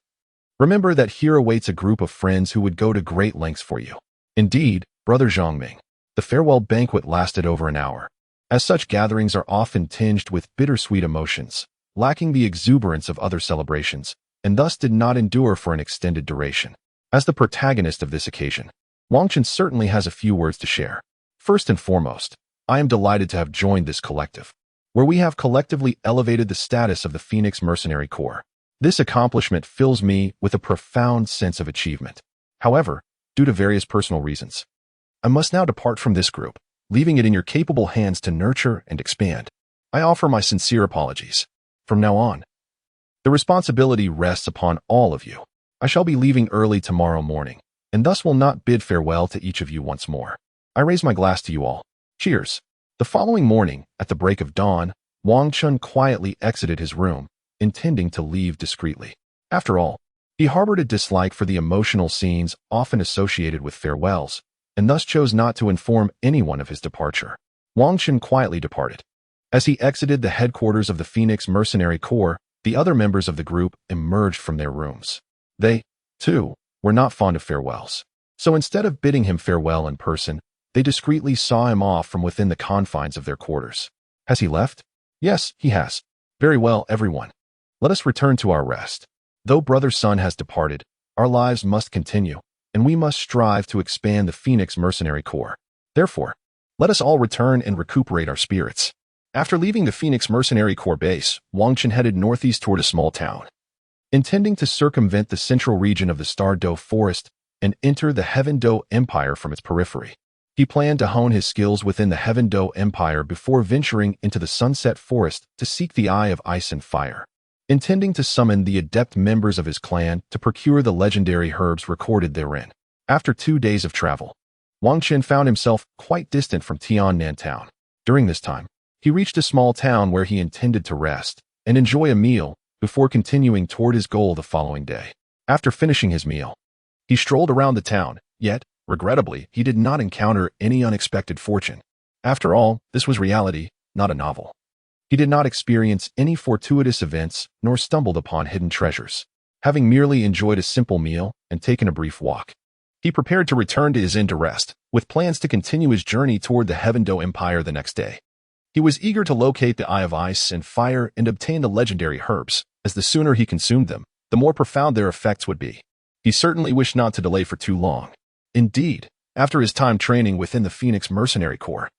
remember that here awaits a group of friends who would go to great lengths for you. Indeed, Brother Zhongming. The farewell banquet lasted over an hour. As such gatherings are often tinged with bittersweet emotions, lacking the exuberance of other celebrations, and thus did not endure for an extended duration. As the protagonist of this occasion, Wang Chen certainly has a few words to share. First and foremost, I am delighted to have joined this collective, where we have collectively elevated the status of the Phoenix Mercenary Corps. This accomplishment fills me with a profound sense of achievement. However, due to various personal reasons, I must now depart from this group, leaving it in your capable hands to nurture and expand. I offer my sincere apologies. From now on, the responsibility rests upon all of you. I shall be leaving early tomorrow morning, and thus will not bid farewell to each of you once more. I raise my glass to you all. Cheers. The following morning, at the break of dawn, Wang Chun quietly exited his room, intending to leave discreetly. After all, he harbored a dislike for the emotional scenes often associated with farewells, and thus chose not to inform anyone of his departure. Wang Chun quietly departed. As he exited the headquarters of the Phoenix Mercenary Corps, the other members of the group emerged from their rooms. They, too, were not fond of farewells. So instead of bidding him farewell in person, they discreetly saw him off from within the confines of their quarters. Has he left? Yes, he has. Very well, everyone. Let us return to our rest. Though Brother Sun has departed, our lives must continue, and we must strive to expand the Phoenix Mercenary Corps. Therefore, let us all return and recuperate our spirits. After leaving the Phoenix Mercenary Corps base, Wang Chen headed northeast toward a small town, intending to circumvent the central region of the Star Luo Forest and enter the Douluo Empire from its periphery. He planned to hone his skills within the Douluo Empire before venturing into the Sunset Forest to seek the Eye of Ice and Fire, intending to summon the adept members of his clan to procure the legendary herbs recorded therein. After 2 days of travel, Wang Chen found himself quite distant from Tiannan town. During this time, he reached a small town where he intended to rest and enjoy a meal before continuing toward his goal the following day. After finishing his meal, he strolled around the town, yet, regrettably, he did not encounter any unexpected fortune. After all, this was reality, not a novel. He did not experience any fortuitous events nor stumbled upon hidden treasures. Having merely enjoyed a simple meal and taken a brief walk, he prepared to return to his inn to rest, with plans to continue his journey toward the Douluo Empire the next day. He was eager to locate the Eye of Ice and Fire and obtain the legendary herbs, as the sooner he consumed them, the more profound their effects would be. He certainly wished not to delay for too long. Indeed, after his time training within the Phoenix Mercenary Corps,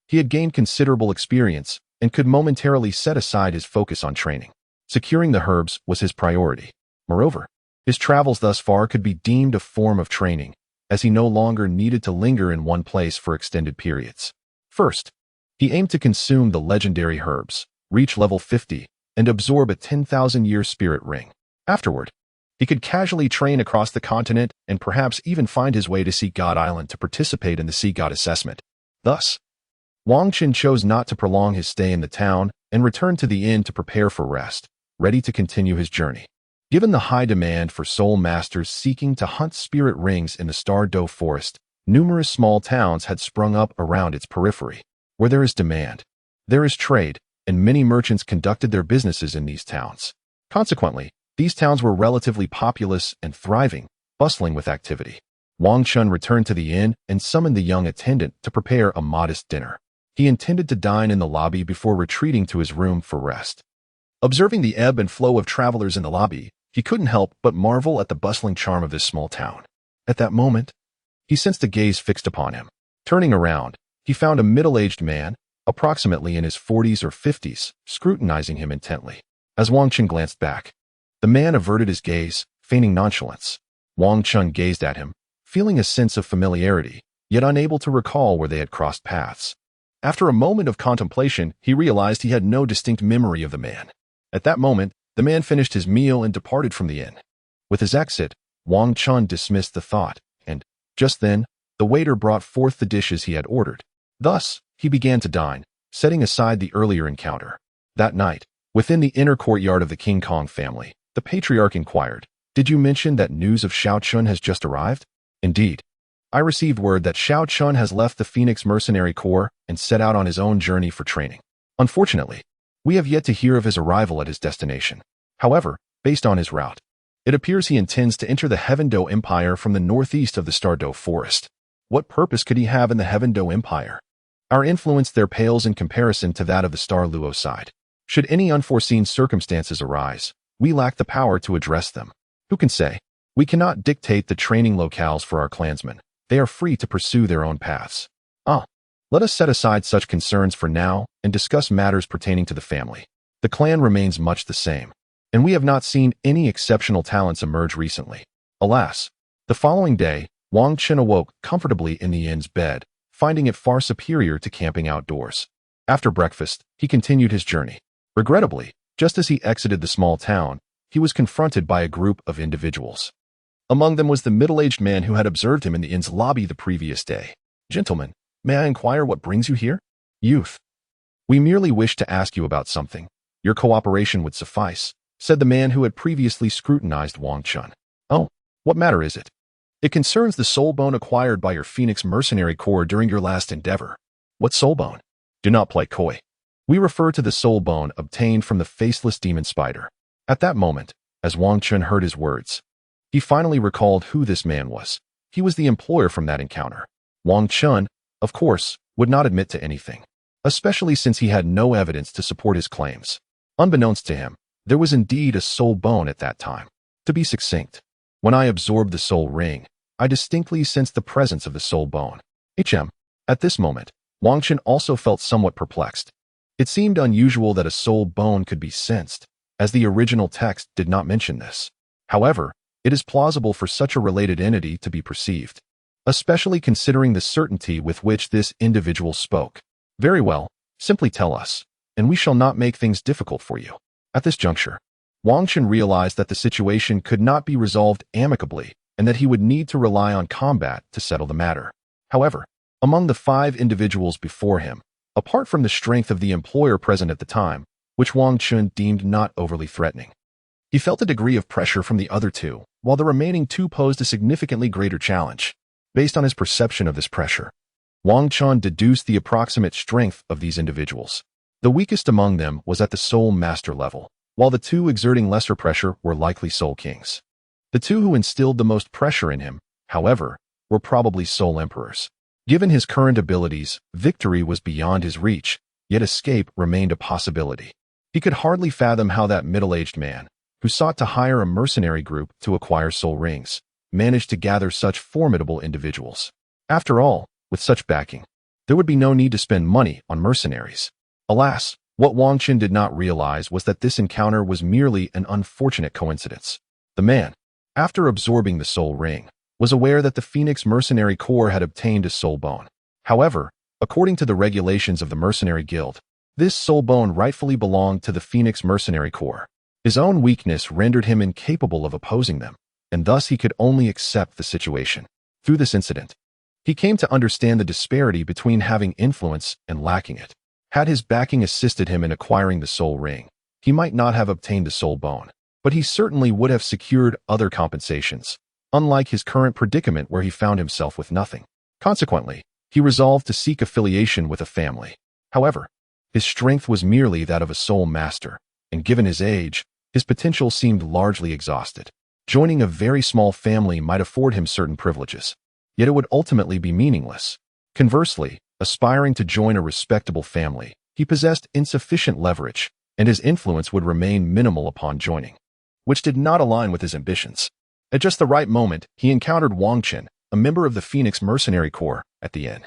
he had gained considerable experience and could momentarily set aside his focus on training. Securing the herbs was his priority. Moreover, his travels thus far could be deemed a form of training, as he no longer needed to linger in one place for extended periods. First, he aimed to consume the legendary herbs, reach level 50, and absorb a 10,000-year spirit ring. Afterward, he could casually train across the continent and perhaps even find his way to Sea God Island to participate in the Sea God assessment. Thus, Wang Qin chose not to prolong his stay in the town and returned to the inn to prepare for rest, ready to continue his journey. Given the high demand for soul masters seeking to hunt spirit rings in the Star Luo Forest, numerous small towns had sprung up around its periphery. Where there is demand, there is trade, and many merchants conducted their businesses in these towns. Consequently, these towns were relatively populous and thriving, bustling with activity. Wang Chun returned to the inn and summoned the young attendant to prepare a modest dinner. He intended to dine in the lobby before retreating to his room for rest. Observing the ebb and flow of travelers in the lobby, he couldn't help but marvel at the bustling charm of this small town. At that moment, he sensed a gaze fixed upon him. Turning around, he found a middle-aged man, approximately in his 40s or 50s, scrutinizing him intently. As Wang Chun glanced back, the man averted his gaze, feigning nonchalance. Wang Chun gazed at him, feeling a sense of familiarity, yet unable to recall where they had crossed paths. After a moment of contemplation, he realized he had no distinct memory of the man. At that moment, the man finished his meal and departed from the inn. With his exit, Wang Chun dismissed the thought, and, just then, the waiter brought forth the dishes he had ordered. Thus, he began to dine, setting aside the earlier encounter. That night, within the inner courtyard of the King Kong family, the patriarch inquired, "Did you mention that news of Shao Chun has just arrived?" "Indeed. I received word that Shao Chun has left the Phoenix Mercenary Corps and set out on his own journey for training. Unfortunately, we have yet to hear of his arrival at his destination. However, based on his route, it appears he intends to enter the Douluo Empire from the northeast of the Star Luo Forest. What purpose could he have in the Douluo Empire? Our influence there pales in comparison to that of the Star Luo side. Should any unforeseen circumstances arise, we lack the power to address them. Who can say? We cannot dictate the training locales for our clansmen. They are free to pursue their own paths. Let us set aside such concerns for now and discuss matters pertaining to the family. The clan remains much the same, and we have not seen any exceptional talents emerge recently. Alas, the following day, Wang Qin awoke comfortably in the inn's bed, finding it far superior to camping outdoors. After breakfast, he continued his journey. Regrettably, just as he exited the small town, he was confronted by a group of individuals. Among them was the middle-aged man who had observed him in the inn's lobby the previous day. "Gentlemen, may I inquire what brings you here?" "Youth, we merely wish to ask you about something. Your cooperation would suffice," said the man who had previously scrutinized Wang Chun. "Oh, what matter is it?" "It concerns the soul bone acquired by your Phoenix Mercenary Corps during your last endeavor." "What soul bone?" "Do not play coy. We refer to the soul bone obtained from the faceless demon spider." At that moment, as Wang Chun heard his words, he finally recalled who this man was. He was the employer from that encounter. Wang Chun, of course, would not admit to anything, especially since he had no evidence to support his claims. Unbeknownst to him, there was indeed a soul bone at that time. To be succinct, when I absorbed the soul ring, I distinctly sensed the presence of the soul bone. At this moment, Wang Chun also felt somewhat perplexed. It seemed unusual that a soul bone could be sensed, as the original text did not mention this. However, it is plausible for such a related entity to be perceived, especially considering the certainty with which this individual spoke. "Very well, simply tell us, and we shall not make things difficult for you." At this juncture, Wang Chun realized that the situation could not be resolved amicably and that he would need to rely on combat to settle the matter. However, among the 5 individuals before him, apart from the strength of the employer present at the time, which Wang Chun deemed not overly threatening, he felt a degree of pressure from the other 2, while the remaining 2 posed a significantly greater challenge. Based on his perception of this pressure, Wang Chun deduced the approximate strength of these individuals. The weakest among them was at the soul master level, while the 2 exerting lesser pressure were likely soul kings. The 2 who instilled the most pressure in him, however, were probably soul emperors. Given his current abilities, victory was beyond his reach, yet escape remained a possibility. He could hardly fathom how that middle-aged man, who sought to hire a mercenary group to acquire soul rings, managed to gather such formidable individuals. After all, with such backing, there would be no need to spend money on mercenaries. Alas, What Wang Qin did not realize was that this encounter was merely an unfortunate coincidence. The man, after absorbing the soul ring, was aware that the Phoenix Mercenary Corps had obtained a soul bone. However, according to the regulations of the Mercenary Guild, this soul bone rightfully belonged to the Phoenix Mercenary Corps. His own weakness rendered him incapable of opposing them, and thus he could only accept the situation. Through this incident, he came to understand the disparity between having influence and lacking it. Had his backing assisted him in acquiring the soul ring, he might not have obtained the soul bone, but he certainly would have secured other compensations, unlike his current predicament where he found himself with nothing. Consequently, he resolved to seek affiliation with a family. However, his strength was merely that of a soul master, and given his age, his potential seemed largely exhausted. Joining a very small family might afford him certain privileges, yet it would ultimately be meaningless. Conversely, aspiring to join a respectable family, he possessed insufficient leverage, and his influence would remain minimal upon joining, which did not align with his ambitions. At just the right moment, he encountered Wang Qin, a member of the Phoenix Mercenary Corps, at the inn,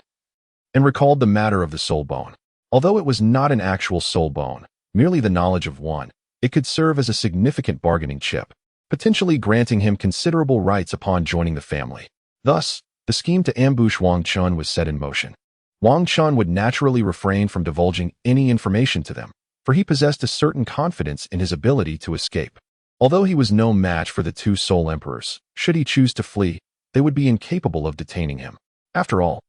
and recalled the matter of the soul bone. Although it was not an actual soul bone, merely the knowledge of one, it could serve as a significant bargaining chip, potentially granting him considerable rights upon joining the family. Thus, the scheme to ambush Wang Qin was set in motion. Wang Qin would naturally refrain from divulging any information to them, for he possessed a certain confidence in his ability to escape. Although he was no match for the two Soul Emperors, should he choose to flee, they would be incapable of detaining him. After all,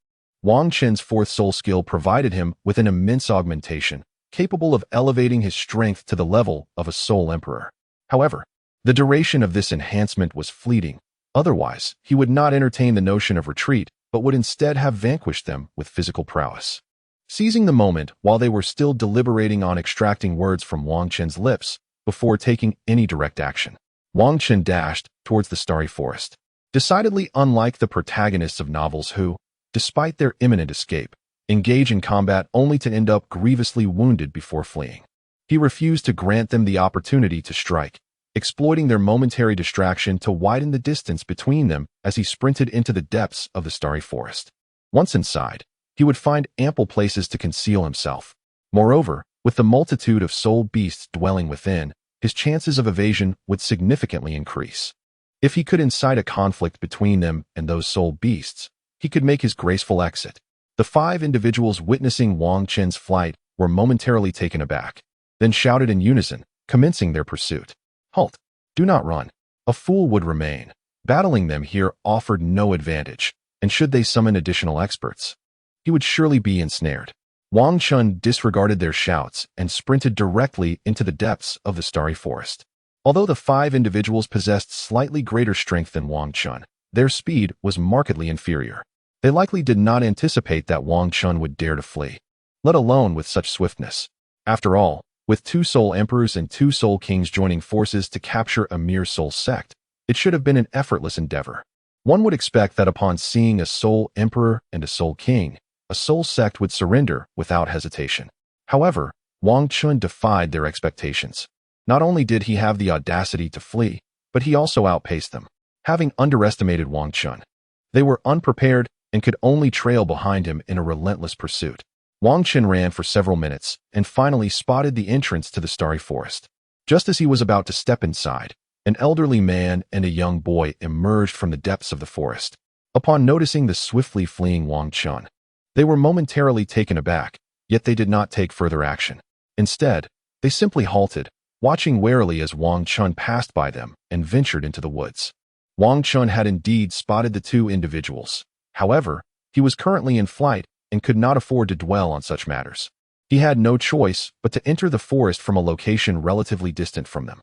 Wang Qin's fourth soul skill provided him with an immense augmentation, capable of elevating his strength to the level of a Soul Emperor. However, the duration of this enhancement was fleeting. Otherwise, he would not entertain the notion of retreat, but would instead have vanquished them with physical prowess. Seizing the moment while they were still deliberating on extracting words from Wang Qin's lips before taking any direct action, Wang Qin dashed towards the starry forest. Decidedly unlike the protagonists of novels who, despite their imminent escape, engage in combat only to end up grievously wounded before fleeing. He refused to grant them the opportunity to strike, exploiting their momentary distraction to widen the distance between them as he sprinted into the depths of the starry forest. Once inside, he would find ample places to conceal himself. Moreover, with the multitude of soul beasts dwelling within, his chances of evasion would significantly increase. If he could incite a conflict between them and those soul beasts, he could make his graceful exit. The 5 individuals witnessing Wang Qin's flight were momentarily taken aback, then shouted in unison, commencing their pursuit. Halt! Do not run. A fool would remain. Battling them here offered no advantage, and should they summon additional experts, he would surely be ensnared. Wang Qin disregarded their shouts and sprinted directly into the depths of the starry forest. Although the 5 individuals possessed slightly greater strength than Wang Qin, their speed was markedly inferior. They likely did not anticipate that Wang Qin would dare to flee, let alone with such swiftness. After all, with 2 Soul Emperors and 2 Soul Kings joining forces to capture a mere soul sect, it should have been an effortless endeavor. One would expect that upon seeing a Soul Emperor and a Soul King, a soul sect would surrender without hesitation. However, Wang Qin defied their expectations. Not only did he have the audacity to flee, but he also outpaced them. Having underestimated Wang Qin, they were unprepared and could only trail behind him in a relentless pursuit. Wang Qin ran for several minutes and finally spotted the entrance to the starry forest. Just as he was about to step inside, an elderly man and a young boy emerged from the depths of the forest. Upon noticing the swiftly fleeing Wang Qin, they were momentarily taken aback, yet they did not take further action. Instead, they simply halted, watching warily as Wang Qin passed by them and ventured into the woods. Wang Qin had indeed spotted the 2 individuals. However, he was currently in flight and could not afford to dwell on such matters. He had no choice but to enter the forest from a location relatively distant from them,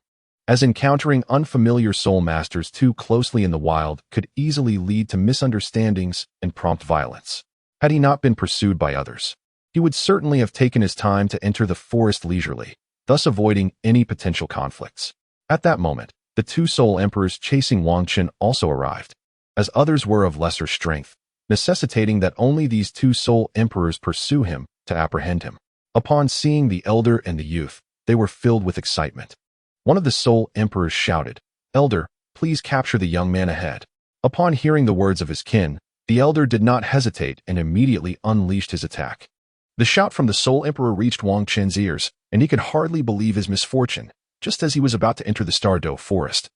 as encountering unfamiliar soul masters too closely in the wild could easily lead to misunderstandings and prompt violence. Had he not been pursued by others, he would certainly have taken his time to enter the forest leisurely, thus avoiding any potential conflicts. At that moment, the 2 Soul Emperors chasing Wang Qin also arrived, as others were of lesser strength, necessitating that only these 2 Soul Emperors pursue him to apprehend him. Upon seeing the elder and the youth, they were filled with excitement. One of the Soul Emperors shouted, "Elder, please capture the young man ahead." Upon hearing the words of his kin, the elder did not hesitate and immediately unleashed his attack. The shout from the Soul Emperor reached Wang Qin's ears, and he could hardly believe his misfortune. Just as he was about to enter the Star Luo forest,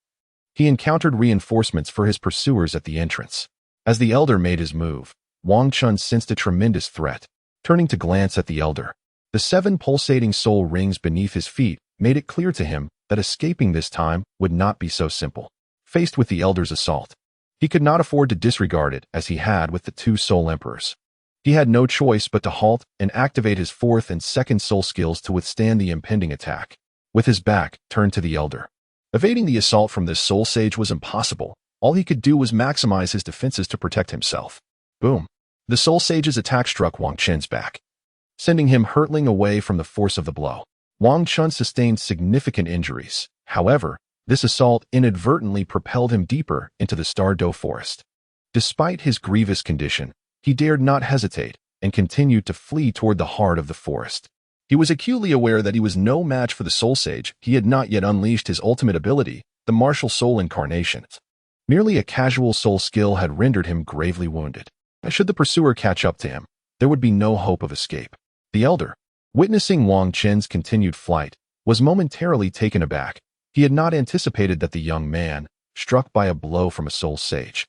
he encountered reinforcements for his pursuers at the entrance. As the elder made his move, Wang Chun sensed a tremendous threat. Turning to glance at the elder, the 7 pulsating soul rings beneath his feet made it clear to him that escaping this time would not be so simple. Faced with the elder's assault, he could not afford to disregard it as he had with the 2 soul emperors. He had no choice but to halt and activate his 4th and 2nd soul skills to withstand the impending attack. With his back turned to the elder, evading the assault from this soul sage was impossible. All he could do was maximize his defenses to protect himself. Boom! The soul sage's attack struck Wang Chun's back, sending him hurtling away from the force of the blow. Wang Chun sustained significant injuries. However, this assault inadvertently propelled him deeper into the Star Luo forest. Despite his grievous condition, he dared not hesitate and continued to flee toward the heart of the forest. He was acutely aware that he was no match for the soul sage. He had not yet unleashed his ultimate ability, the martial soul incarnation. Merely a casual soul skill had rendered him gravely wounded. Should the pursuer catch up to him, there would be no hope of escape. The elder, witnessing Wang Chun's continued flight, was momentarily taken aback. He had not anticipated that the young man, struck by a blow from a soul sage,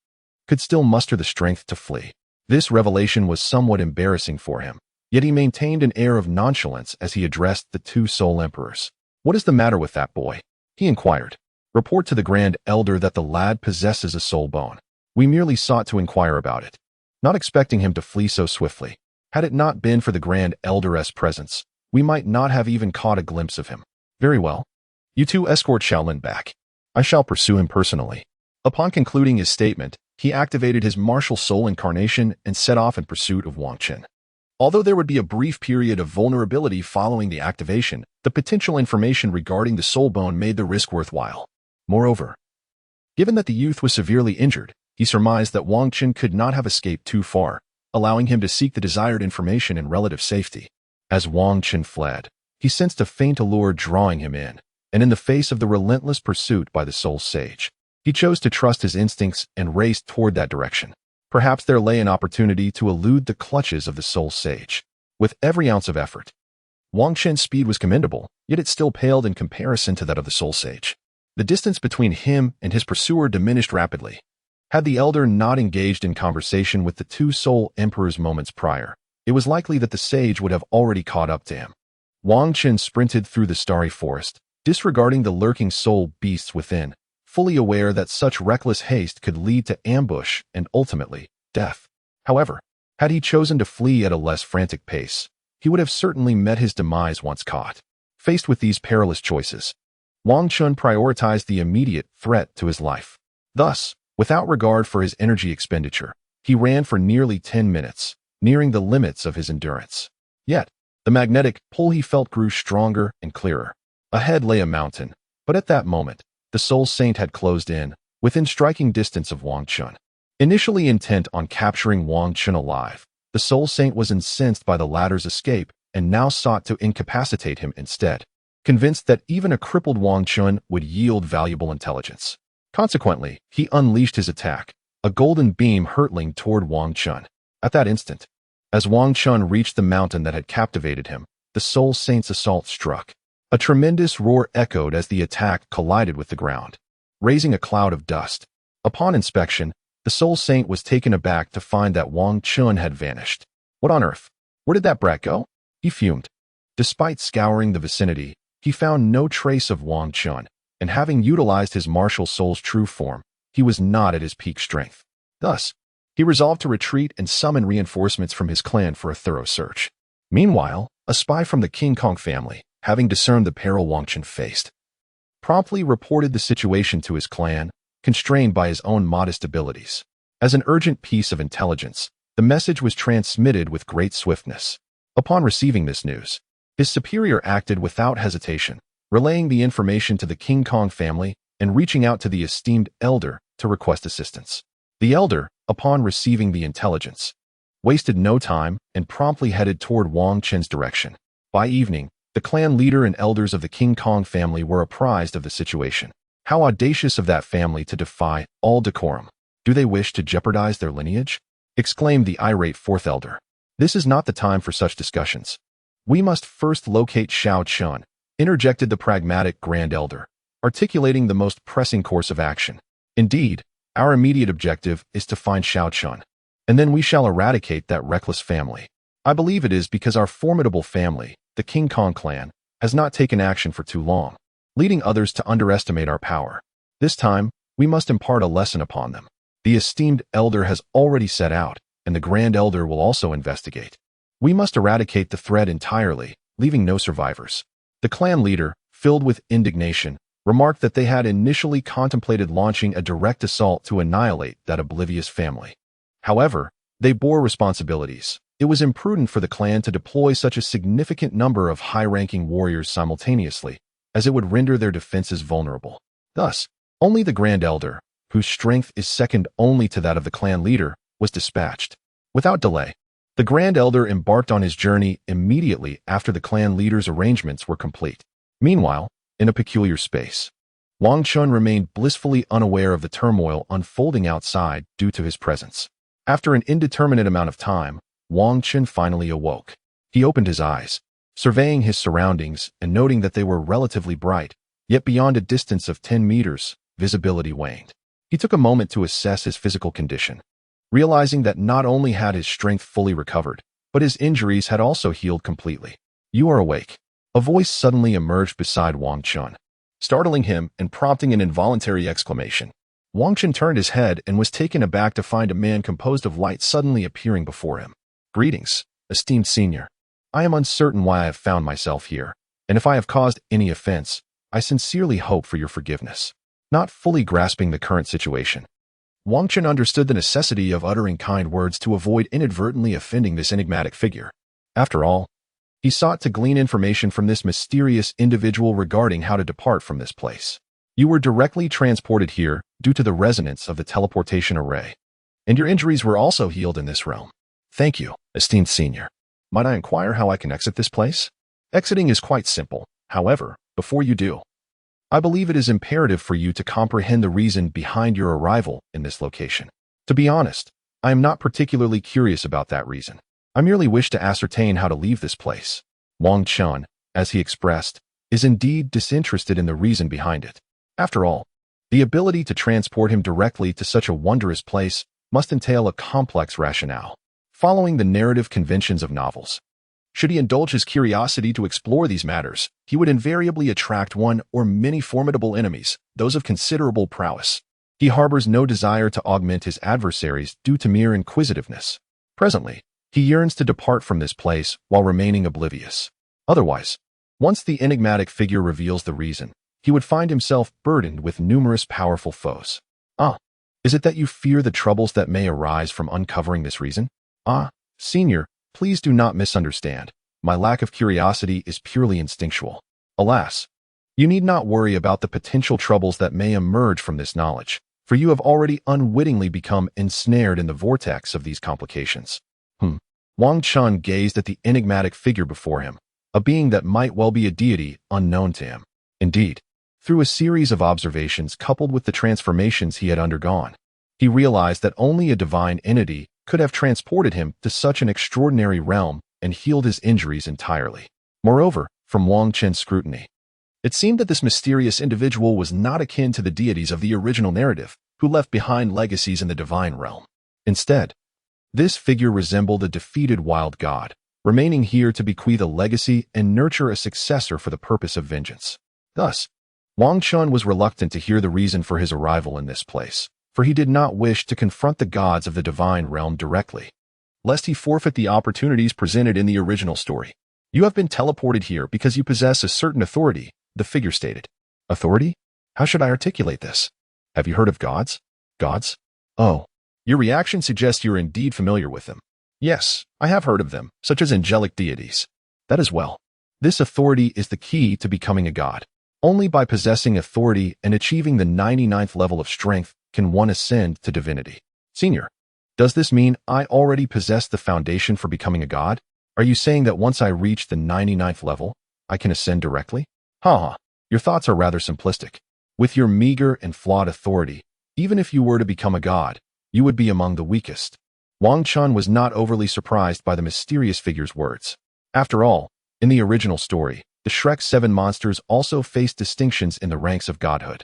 could still muster the strength to flee. This revelation was somewhat embarrassing for him, yet he maintained an air of nonchalance as he addressed the 2 soul emperors. "What is the matter with that boy?" he inquired. "Report to the Grand Elder that the lad possesses a soul bone. We merely sought to inquire about it." Not expecting him to flee so swiftly, had it not been for the Grand Elder's presence, we might not have even caught a glimpse of him. "Very well. You 2 escort Shaolin back. I shall pursue him personally." Upon concluding his statement, he activated his martial soul incarnation and set off in pursuit of Wang Chun. Although there would be a brief period of vulnerability following the activation, the potential information regarding the soul bone made the risk worthwhile. Moreover, given that the youth was severely injured, he surmised that Wang Chun could not have escaped too far, allowing him to seek the desired information in relative safety. As Wang Chun fled, he sensed a faint allure drawing him in, and in the face of the relentless pursuit by the soul sage, he chose to trust his instincts and raced toward that direction. Perhaps there lay an opportunity to elude the clutches of the soul sage. With every ounce of effort, Wang Chun's speed was commendable, yet it still paled in comparison to that of the soul sage. The distance between him and his pursuer diminished rapidly. Had the elder not engaged in conversation with the 2 soul emperors moments prior, it was likely that the sage would have already caught up to him. Wang Chun sprinted through the starry forest, disregarding the lurking soul beasts within, fully aware that such reckless haste could lead to ambush and ultimately, death. However, had he chosen to flee at a less frantic pace, he would have certainly met his demise once caught. Faced with these perilous choices, Wang Chun prioritized the immediate threat to his life. Thus, without regard for his energy expenditure, he ran for nearly 10 minutes, nearing the limits of his endurance. Yet, the magnetic pull he felt grew stronger and clearer. Ahead lay a mountain, but at that moment, the soul saint had closed in, within striking distance of Wang Chun. Initially intent on capturing Wang Chun alive, the soul saint was incensed by the latter's escape and now sought to incapacitate him instead, convinced that even a crippled Wang Chun would yield valuable intelligence. Consequently, he unleashed his attack, a golden beam hurtling toward Wang Chun. At that instant, as Wang Chun reached the mountain that had captivated him, the soul saint's assault struck. A tremendous roar echoed as the attack collided with the ground, raising a cloud of dust. Upon inspection, the soul saint was taken aback to find that Wang Chun had vanished. "What on earth? Where did that brat go?" he fumed. Despite scouring the vicinity, he found no trace of Wang Chun, and having utilized his martial soul's true form, he was not at his peak strength. Thus, he resolved to retreat and summon reinforcements from his clan for a thorough search. Meanwhile, a spy from the King Kong family, having discerned the peril Wang Chun faced, promptly reported the situation to his clan, constrained by his own modest abilities. As an urgent piece of intelligence, the message was transmitted with great swiftness. Upon receiving this news, his superior acted without hesitation, relaying the information to the King Kong family and reaching out to the esteemed elder to request assistance. The elder, upon receiving the intelligence, wasted no time and promptly headed toward Wang Chun's direction. By evening, the clan leader and elders of the King Kong family were apprised of the situation. How audacious of that family to defy all decorum. "Do they wish to jeopardize their lineage?" exclaimed the irate 4th elder. "This is not the time for such discussions. We must first locate Shao Chun, interjected the pragmatic Grand Elder, articulating the most pressing course of action. Indeed, our immediate objective is to find Shao Chun, and then we shall eradicate that reckless family. I believe it is because our formidable family, the King Kong clan, has not taken action for too long, leading others to underestimate our power. This time, we must impart a lesson upon them. The esteemed elder has already set out, and the Grand Elder will also investigate. We must eradicate the threat entirely, leaving no survivors. The clan leader, filled with indignation, remarked that they had initially contemplated launching a direct assault to annihilate that oblivious family. However, they bore responsibilities. It was imprudent for the clan to deploy such a significant number of high-ranking warriors simultaneously, as it would render their defenses vulnerable. Thus, only the Grand Elder, whose strength is second only to that of the clan leader, was dispatched. Without delay, the Grand Elder embarked on his journey immediately after the clan leader's arrangements were complete. Meanwhile, in a peculiar space, Wang Chun remained blissfully unaware of the turmoil unfolding outside due to his presence. After an indeterminate amount of time, Wang Chun finally awoke. He opened his eyes, surveying his surroundings and noting that they were relatively bright, yet beyond a distance of 10 meters, visibility waned. He took a moment to assess his physical condition, realizing that not only had his strength fully recovered, but his injuries had also healed completely. "You are awake." A voice suddenly emerged beside Wang Chun, startling him and prompting an involuntary exclamation. Wang Chun turned his head and was taken aback to find a man composed of light suddenly appearing before him. "Greetings, esteemed senior. I am uncertain why I have found myself here, and if I have caused any offense, I sincerely hope for your forgiveness." Not fully grasping the current situation, Wang Chun understood the necessity of uttering kind words to avoid inadvertently offending this enigmatic figure. After all, he sought to glean information from this mysterious individual regarding how to depart from this place. "You were directly transported here due to the resonance of the teleportation array, and your injuries were also healed in this realm. Thank you, esteemed senior. Might I inquire how I can exit this place?" Exiting is quite simple. However, before you do, I believe it is imperative for you to comprehend the reason behind your arrival in this location. To be honest, I am not particularly curious about that reason. I merely wish to ascertain how to leave this place. Wang Chun, as he expressed, is indeed disinterested in the reason behind it. After all, the ability to transport him directly to such a wondrous place must entail a complex rationale, following the narrative conventions of novels. Should he indulge his curiosity to explore these matters, he would invariably attract one or many formidable enemies, those of considerable prowess. He harbors no desire to augment his adversaries due to mere inquisitiveness. Presently, he yearns to depart from this place while remaining oblivious. Otherwise, once the enigmatic figure reveals the reason, he would find himself burdened with numerous powerful foes. Is it that you fear the troubles that may arise from uncovering this reason? Senior, please do not misunderstand. My lack of curiosity is purely instinctual. Alas, you need not worry about the potential troubles that may emerge from this knowledge, for you have already unwittingly become ensnared in the vortex of these complications. Wang Chun gazed at the enigmatic figure before him, a being that might well be a deity unknown to him. Indeed, through a series of observations coupled with the transformations he had undergone, he realized that only a divine entity could have transported him to such an extraordinary realm and healed his injuries entirely. Moreover, from Wang Chun's scrutiny, it seemed that this mysterious individual was not akin to the deities of the original narrative, who left behind legacies in the divine realm. Instead, this figure resembled a defeated wild god, remaining here to bequeath a legacy and nurture a successor for the purpose of vengeance. Thus, Wang Chun was reluctant to hear the reason for his arrival in this place, for he did not wish to confront the gods of the divine realm directly, lest he forfeit the opportunities presented in the original story. "You have been teleported here because you possess a certain authority," the figure stated. "Authority? How should I articulate this? Have you heard of gods?" "Gods? Oh, your reaction suggests you are indeed familiar with them." "Yes, I have heard of them, such as angelic deities." "That is well. This authority is the key to becoming a god. Only by possessing authority and achieving the 99th level of strength can one ascend to divinity." "Senior, does this mean I already possess the foundation for becoming a god? Are you saying that once I reach the 99th level, I can ascend directly?" Your thoughts are rather simplistic. With your meager and flawed authority, even if you were to become a god, you would be among the weakest. Wang Chun was not overly surprised by the mysterious figure's words. After all, In the original story, the Shrek 7 monsters also faced distinctions in the ranks of godhood.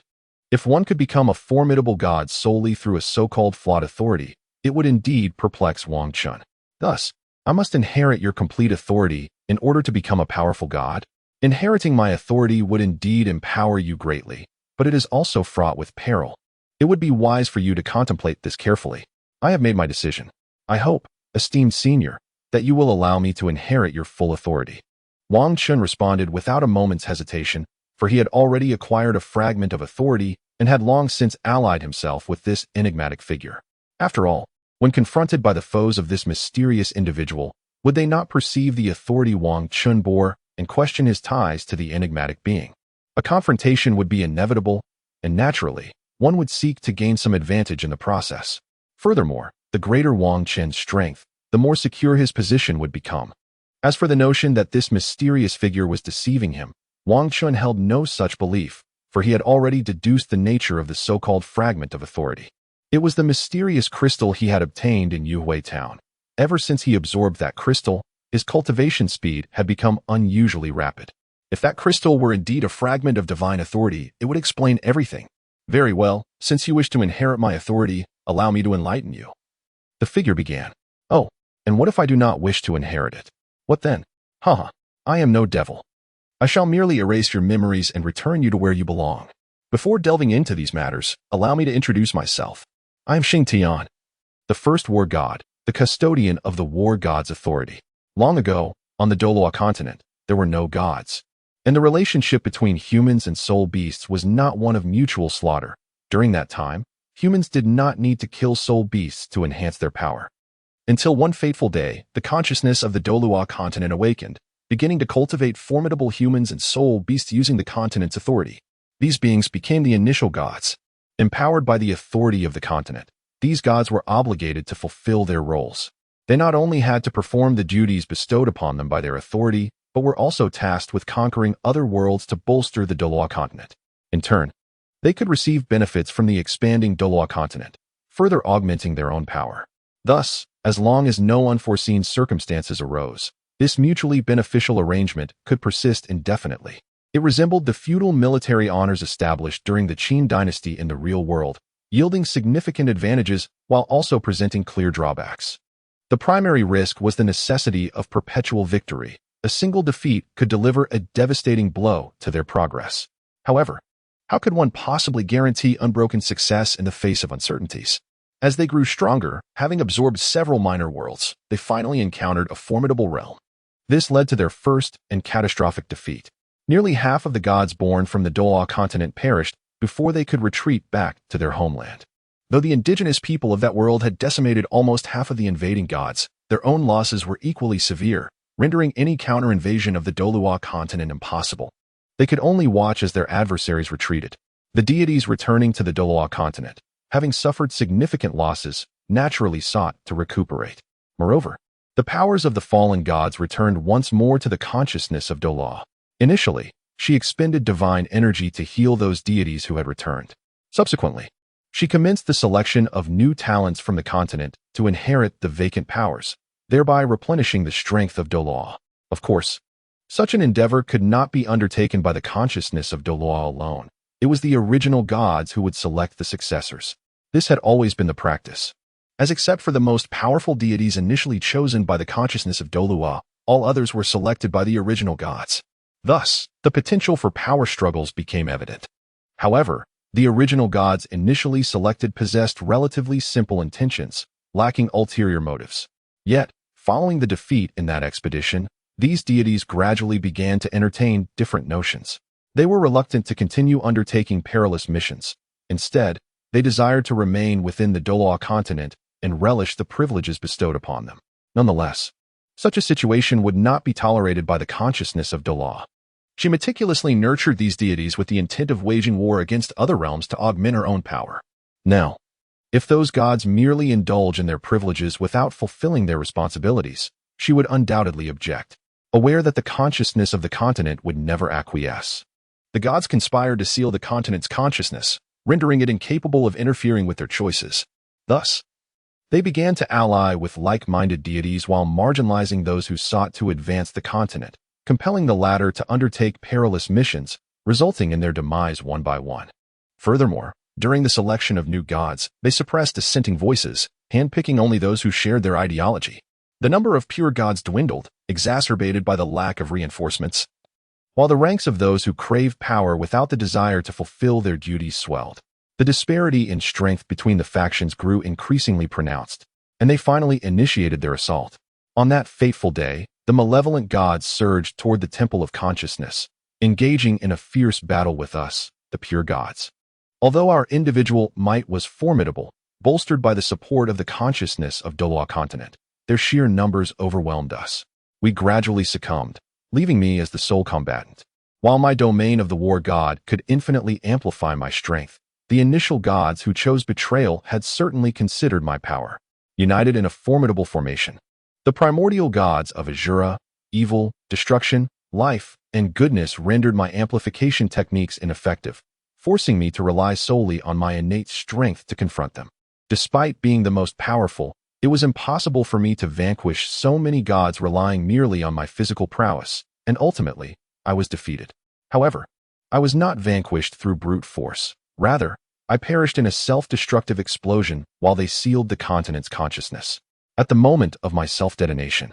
If one could become a formidable god solely through a so-called flawed authority, it would indeed perplex Wang Chun. Thus, I must inherit your complete authority in order to become a powerful god? Inheriting my authority would indeed empower you greatly, but it is also fraught with peril. It would be wise for you to contemplate this carefully. I have made my decision. I hope, esteemed senior, that you will allow me to inherit your full authority. Wang Chun responded without a moment's hesitation, for he had already acquired a fragment of authority and had long since allied himself with this enigmatic figure. After all, when confronted by the foes of this mysterious individual, would they not perceive the authority Wang Chun bore and question his ties to the enigmatic being? A confrontation would be inevitable, and naturally, one would seek to gain some advantage in the process. Furthermore, the greater Wang Chun's strength, the more secure his position would become. As for the notion that this mysterious figure was deceiving him, Wang Chun held no such belief, for he had already deduced the nature of the so-called fragment of authority. It was the mysterious crystal he had obtained in Yuhui Town. Ever since he absorbed that crystal, his cultivation speed had become unusually rapid. If that crystal were indeed a fragment of divine authority, it would explain everything. Very well, since you wish to inherit my authority, allow me to enlighten you. The figure began. Oh, and what if I do not wish to inherit it? What then? Haha, I am no devil. I shall merely erase your memories and return you to where you belong. Before delving into these matters, allow me to introduce myself. I am Xing Tian, the first war god, the custodian of the war god's authority. Long ago, on the Douluo Continent, there were no gods, and the relationship between humans and soul beasts was not one of mutual slaughter. During that time, humans did not need to kill soul beasts to enhance their power. Until one fateful day, the consciousness of the Douluo Continent awakened, beginning to cultivate formidable humans and soul beasts using the continent's authority. These beings became the initial gods. Empowered by the authority of the continent, these gods were obligated to fulfill their roles. They not only had to perform the duties bestowed upon them by their authority, but were also tasked with conquering other worlds to bolster the Douluo Continent. In turn, they could receive benefits from the expanding Douluo Continent, further augmenting their own power. Thus, as long as no unforeseen circumstances arose, this mutually beneficial arrangement could persist indefinitely. It resembled the feudal military honors established during the Qin dynasty in the real world, yielding significant advantages while also presenting clear drawbacks. The primary risk was the necessity of perpetual victory. A single defeat could deliver a devastating blow to their progress. However, how could one possibly guarantee unbroken success in the face of uncertainties? As they grew stronger, having absorbed several minor worlds, they finally encountered a formidable realm. This led to their first and catastrophic defeat. Nearly half of the gods born from the Douluo Continent perished before they could retreat back to their homeland. Though the indigenous people of that world had decimated almost half of the invading gods, their own losses were equally severe, rendering any counter-invasion of the Douluo Continent impossible. They could only watch as their adversaries retreated. The deities returning to the Douluo Continent, having suffered significant losses, naturally sought to recuperate. Moreover, the powers of the fallen gods returned once more to the consciousness of Douluo. Initially, she expended divine energy to heal those deities who had returned. Subsequently, she commenced the selection of new talents from the continent to inherit the vacant powers, thereby replenishing the strength of Douluo. Of course, such an endeavor could not be undertaken by the consciousness of Douluo alone. It was the original gods who would select the successors. This had always been the practice. As except for the most powerful deities initially chosen by the consciousness of Douluo, all others were selected by the original gods. Thus, the potential for power struggles became evident. However, the original gods initially selected possessed relatively simple intentions, lacking ulterior motives. Yet, following the defeat in that expedition, these deities gradually began to entertain different notions. They were reluctant to continue undertaking perilous missions. Instead, they desired to remain within the Douluo Continent and relish the privileges bestowed upon them. Nonetheless, such a situation would not be tolerated by the consciousness of Douluo. She meticulously nurtured these deities with the intent of waging war against other realms to augment her own power. Now, if those gods merely indulge in their privileges without fulfilling their responsibilities, she would undoubtedly object, aware that the consciousness of the continent would never acquiesce. The gods conspired to seal the continent's consciousness, rendering it incapable of interfering with their choices. Thus, they began to ally with like-minded deities while marginalizing those who sought to advance the continent, compelling the latter to undertake perilous missions, resulting in their demise one by one. Furthermore, during the selection of new gods, they suppressed dissenting voices, handpicking only those who shared their ideology. The number of pure gods dwindled, exacerbated by the lack of reinforcements, while the ranks of those who craved power without the desire to fulfill their duties swelled. The disparity in strength between the factions grew increasingly pronounced, and they finally initiated their assault. On that fateful day, the malevolent gods surged toward the Temple of Consciousness, engaging in a fierce battle with us, the pure gods. Although our individual might was formidable, bolstered by the support of the consciousness of Douluo Continent, their sheer numbers overwhelmed us. We gradually succumbed, leaving me as the sole combatant. While my domain of the war god could infinitely amplify my strength, the initial gods who chose betrayal had certainly considered my power. United in a formidable formation, the primordial gods of Azura, evil, destruction, life, and goodness rendered my amplification techniques ineffective, forcing me to rely solely on my innate strength to confront them. Despite being the most powerful, it was impossible for me to vanquish so many gods relying merely on my physical prowess, and ultimately, I was defeated. However, I was not vanquished through brute force. Rather, I perished in a self-destructive explosion while they sealed the continent's consciousness. At the moment of my self-detonation,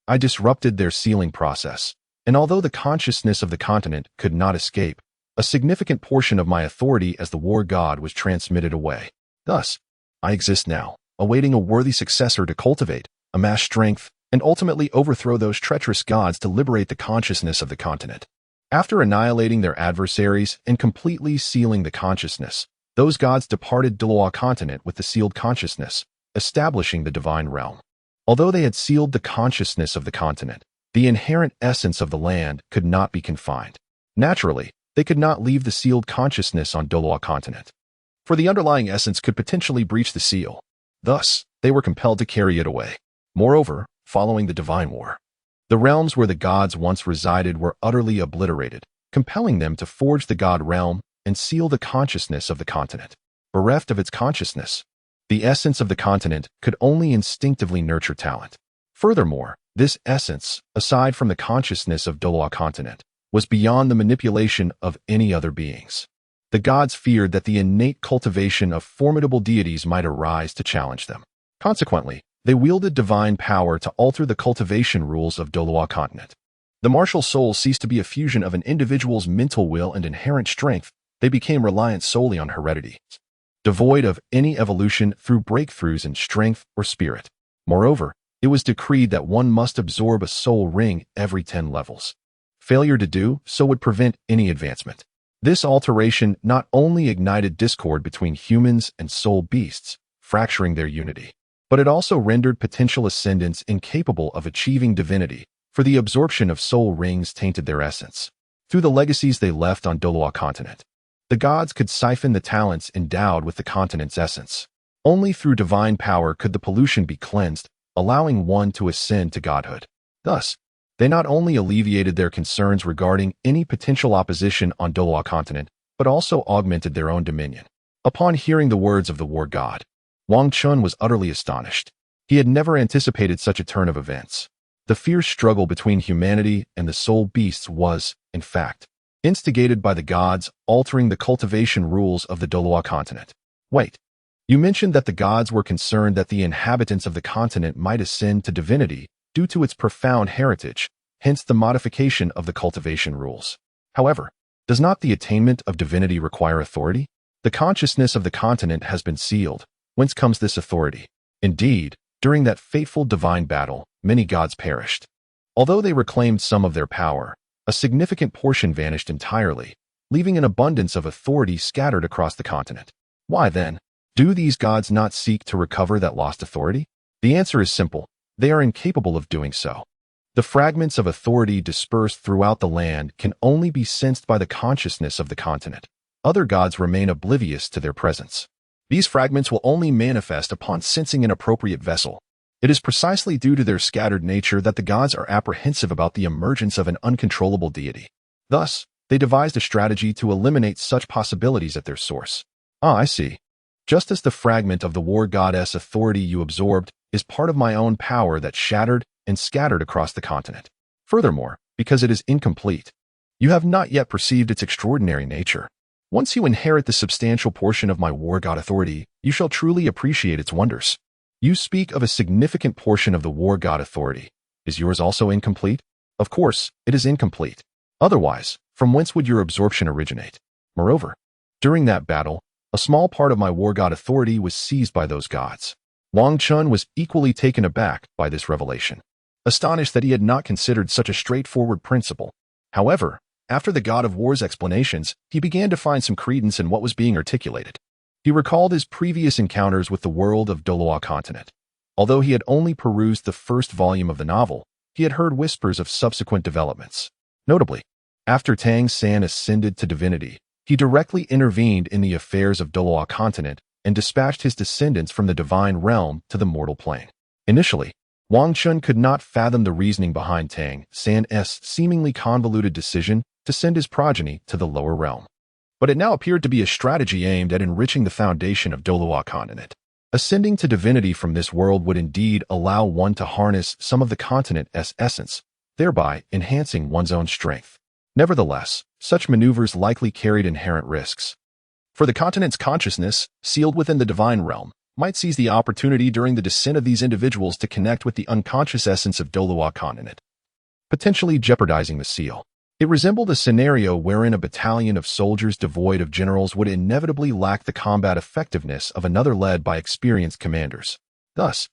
I disrupted their sealing process, and although the consciousness of the continent could not escape, a significant portion of my authority as the war god was transmitted away. Thus, I exist now, awaiting a worthy successor to cultivate, amass strength, and ultimately overthrow those treacherous gods to liberate the consciousness of the continent. After annihilating their adversaries and completely sealing the consciousness, those gods departed Douluo Continent with the sealed consciousness, establishing the divine realm. Although they had sealed the consciousness of the continent, the inherent essence of the land could not be confined. Naturally, they could not leave the sealed consciousness on Douluo Continent, for the underlying essence could potentially breach the seal. Thus, they were compelled to carry it away. Moreover, following the divine war, the realms where the gods once resided were utterly obliterated, compelling them to forge the god realm and seal the consciousness of the continent. Bereft of its consciousness, the essence of the continent could only instinctively nurture talent. Furthermore, this essence, aside from the consciousness of Douluo Continent, was beyond the manipulation of any other beings. The gods feared that the innate cultivation of formidable deities might arise to challenge them. Consequently, they wielded divine power to alter the cultivation rules of Douluo Continent. The martial soul ceased to be a fusion of an individual's mental will and inherent strength. They became reliant solely on heredity, devoid of any evolution through breakthroughs in strength or spirit. Moreover, it was decreed that one must absorb a soul ring every 10 levels. Failure to do so would prevent any advancement. This alteration not only ignited discord between humans and soul beasts, fracturing their unity, but it also rendered potential ascendants incapable of achieving divinity, for the absorption of soul rings tainted their essence. Through the legacies they left on Douluo Continent, the gods could siphon the talents endowed with the continent's essence. Only through divine power could the pollution be cleansed, allowing one to ascend to godhood. Thus, they not only alleviated their concerns regarding any potential opposition on Douluo Continent, but also augmented their own dominion. Upon hearing the words of the war god, Wang Chun was utterly astonished. He had never anticipated such a turn of events. The fierce struggle between humanity and the soul beasts was, in fact, instigated by the gods altering the cultivation rules of the Douluo Continent. Wait, you mentioned that the gods were concerned that the inhabitants of the continent might ascend to divinity due to its profound heritage, hence the modification of the cultivation rules. However, does not the attainment of divinity require authority? The consciousness of the continent has been sealed. Whence comes this authority? Indeed, during that fateful divine battle, many gods perished. Although they reclaimed some of their power, a significant portion vanished entirely, leaving an abundance of authority scattered across the continent. Why then, do these gods not seek to recover that lost authority? The answer is simple. They are incapable of doing so. The fragments of authority dispersed throughout the land can only be sensed by the consciousness of the continent. Other gods remain oblivious to their presence. These fragments will only manifest upon sensing an appropriate vessel. It is precisely due to their scattered nature that the gods are apprehensive about the emergence of an uncontrollable deity. Thus, they devised a strategy to eliminate such possibilities at their source. Ah, I see. Just as the fragment of the war goddess authority you absorbed is part of my own power that shattered and scattered across the continent. Furthermore, because it is incomplete. You have not yet perceived its extraordinary nature. Once you inherit the substantial portion of my war god authority, you shall truly appreciate its wonders. You speak of a significant portion of the war god authority. Is yours also incomplete? Of course, it is incomplete. Otherwise, from whence would your absorption originate? Moreover, during that battle, a small part of my war god authority was seized by those gods. Wang Chun was equally taken aback by this revelation, astonished that he had not considered such a straightforward principle. However, after the god of war's explanations, he began to find some credence in what was being articulated. He recalled his previous encounters with the world of Douluo Continent. Although he had only perused the first volume of the novel, he had heard whispers of subsequent developments. Notably, after Tang San ascended to divinity, he directly intervened in the affairs of Douluo Continent and dispatched his descendants from the divine realm to the mortal plane. Initially, Wang Chun could not fathom the reasoning behind Tang San's seemingly convoluted decision to send his progeny to the lower realm. But it now appeared to be a strategy aimed at enriching the foundation of Douluo Continent. Ascending to divinity from this world would indeed allow one to harness some of the continent's essence, thereby enhancing one's own strength. Nevertheless, such maneuvers likely carried inherent risks. For the continent's consciousness, sealed within the divine realm, might seize the opportunity during the descent of these individuals to connect with the unconscious essence of Douluo Continent, potentially jeopardizing the seal. It resembled a scenario wherein a battalion of soldiers devoid of generals would inevitably lack the combat effectiveness of another led by experienced commanders. Thus,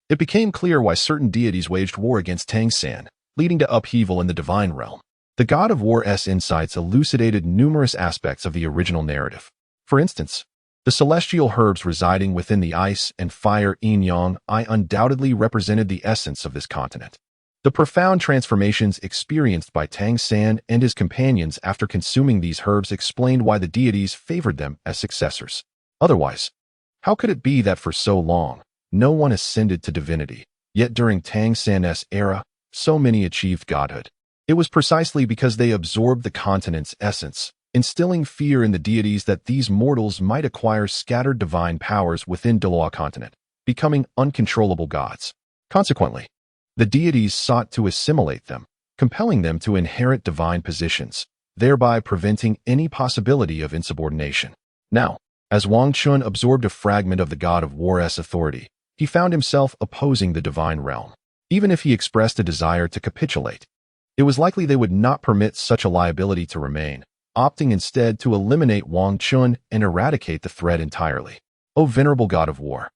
it became clear why certain deities waged war against Tang San, leading to upheaval in the divine realm. The god of war's insights elucidated numerous aspects of the original narrative. For instance, the celestial herbs residing within the ice and fire yin-yang undoubtedly represented the essence of this continent. The profound transformations experienced by Tang San and his companions after consuming these herbs explained why the deities favored them as successors. Otherwise, how could it be that for so long, no one ascended to divinity, yet during Tang San's era, so many achieved godhood? It was precisely because they absorbed the continent's essence, instilling fear in the deities that these mortals might acquire scattered divine powers within Douluo Continent, becoming uncontrollable gods. Consequently, the deities sought to assimilate them, compelling them to inherit divine positions, thereby preventing any possibility of insubordination. Now, as Wang Chun absorbed a fragment of the god of war's authority, he found himself opposing the divine realm. Even if he expressed a desire to capitulate, it was likely they would not permit such a liability to remain, opting instead to eliminate Wang Chun and eradicate the threat entirely. "O venerable god of war,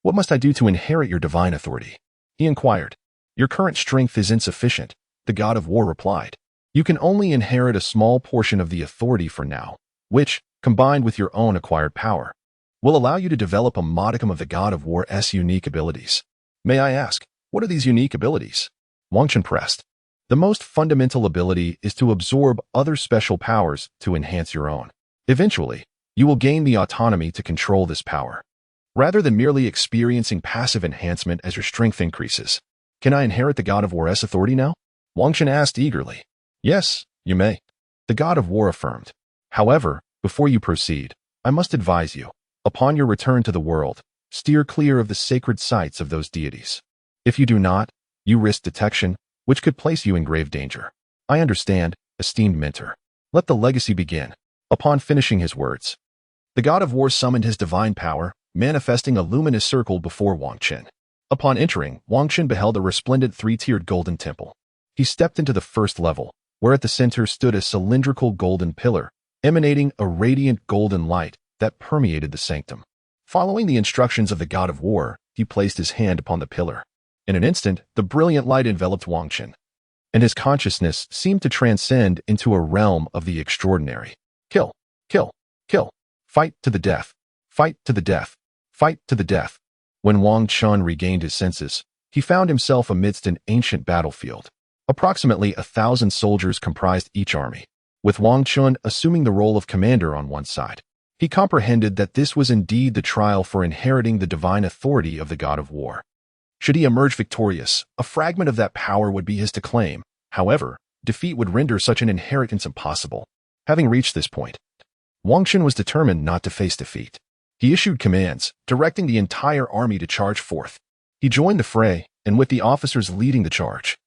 what must I do to inherit your divine authority?" he inquired. "Your current strength is insufficient," the god of war replied. "You can only inherit a small portion of the authority for now, which, combined with your own acquired power, will allow you to develop a modicum of the god of war's unique abilities. May I ask, what are these unique abilities?" Wang Chun pressed. "The most fundamental ability is to absorb other special powers to enhance your own. Eventually, you will gain the autonomy to control this power, rather than merely experiencing passive enhancement as your strength increases." "Can I inherit the god of war's authority now?" Wang Chun asked eagerly. "Yes, you may," the god of war affirmed. "However, before you proceed, I must advise you, upon your return to the world, steer clear of the sacred sites of those deities. If you do not, you risk detection, which could place you in grave danger. I understand, esteemed mentor. Let the legacy begin." Upon finishing his words, the god of war summoned his divine power, manifesting a luminous circle before Wang Chun. Upon entering, Wang Chun beheld a resplendent three-tiered golden temple. He stepped into the first level, where at the center stood a cylindrical golden pillar, emanating a radiant golden light that permeated the sanctum. Following the instructions of the god of war, he placed his hand upon the pillar. In an instant, the brilliant light enveloped Wang Chun, and his consciousness seemed to transcend into a realm of the extraordinary. Kill, kill, kill, fight to the death, fight to the death, fight to the death. When Wang Chun regained his senses, he found himself amidst an ancient battlefield. Approximately 1,000 soldiers comprised each army, with Wang Chun assuming the role of commander on one side. He comprehended that this was indeed the trial for inheriting the divine authority of the god of war. Should he emerge victorious, a fragment of that power would be his to claim. However, defeat would render such an inheritance impossible. Having reached this point, Wang Chun was determined not to face defeat. He issued commands, directing the entire army to charge forth. He joined the fray, and with the officers leading the charge,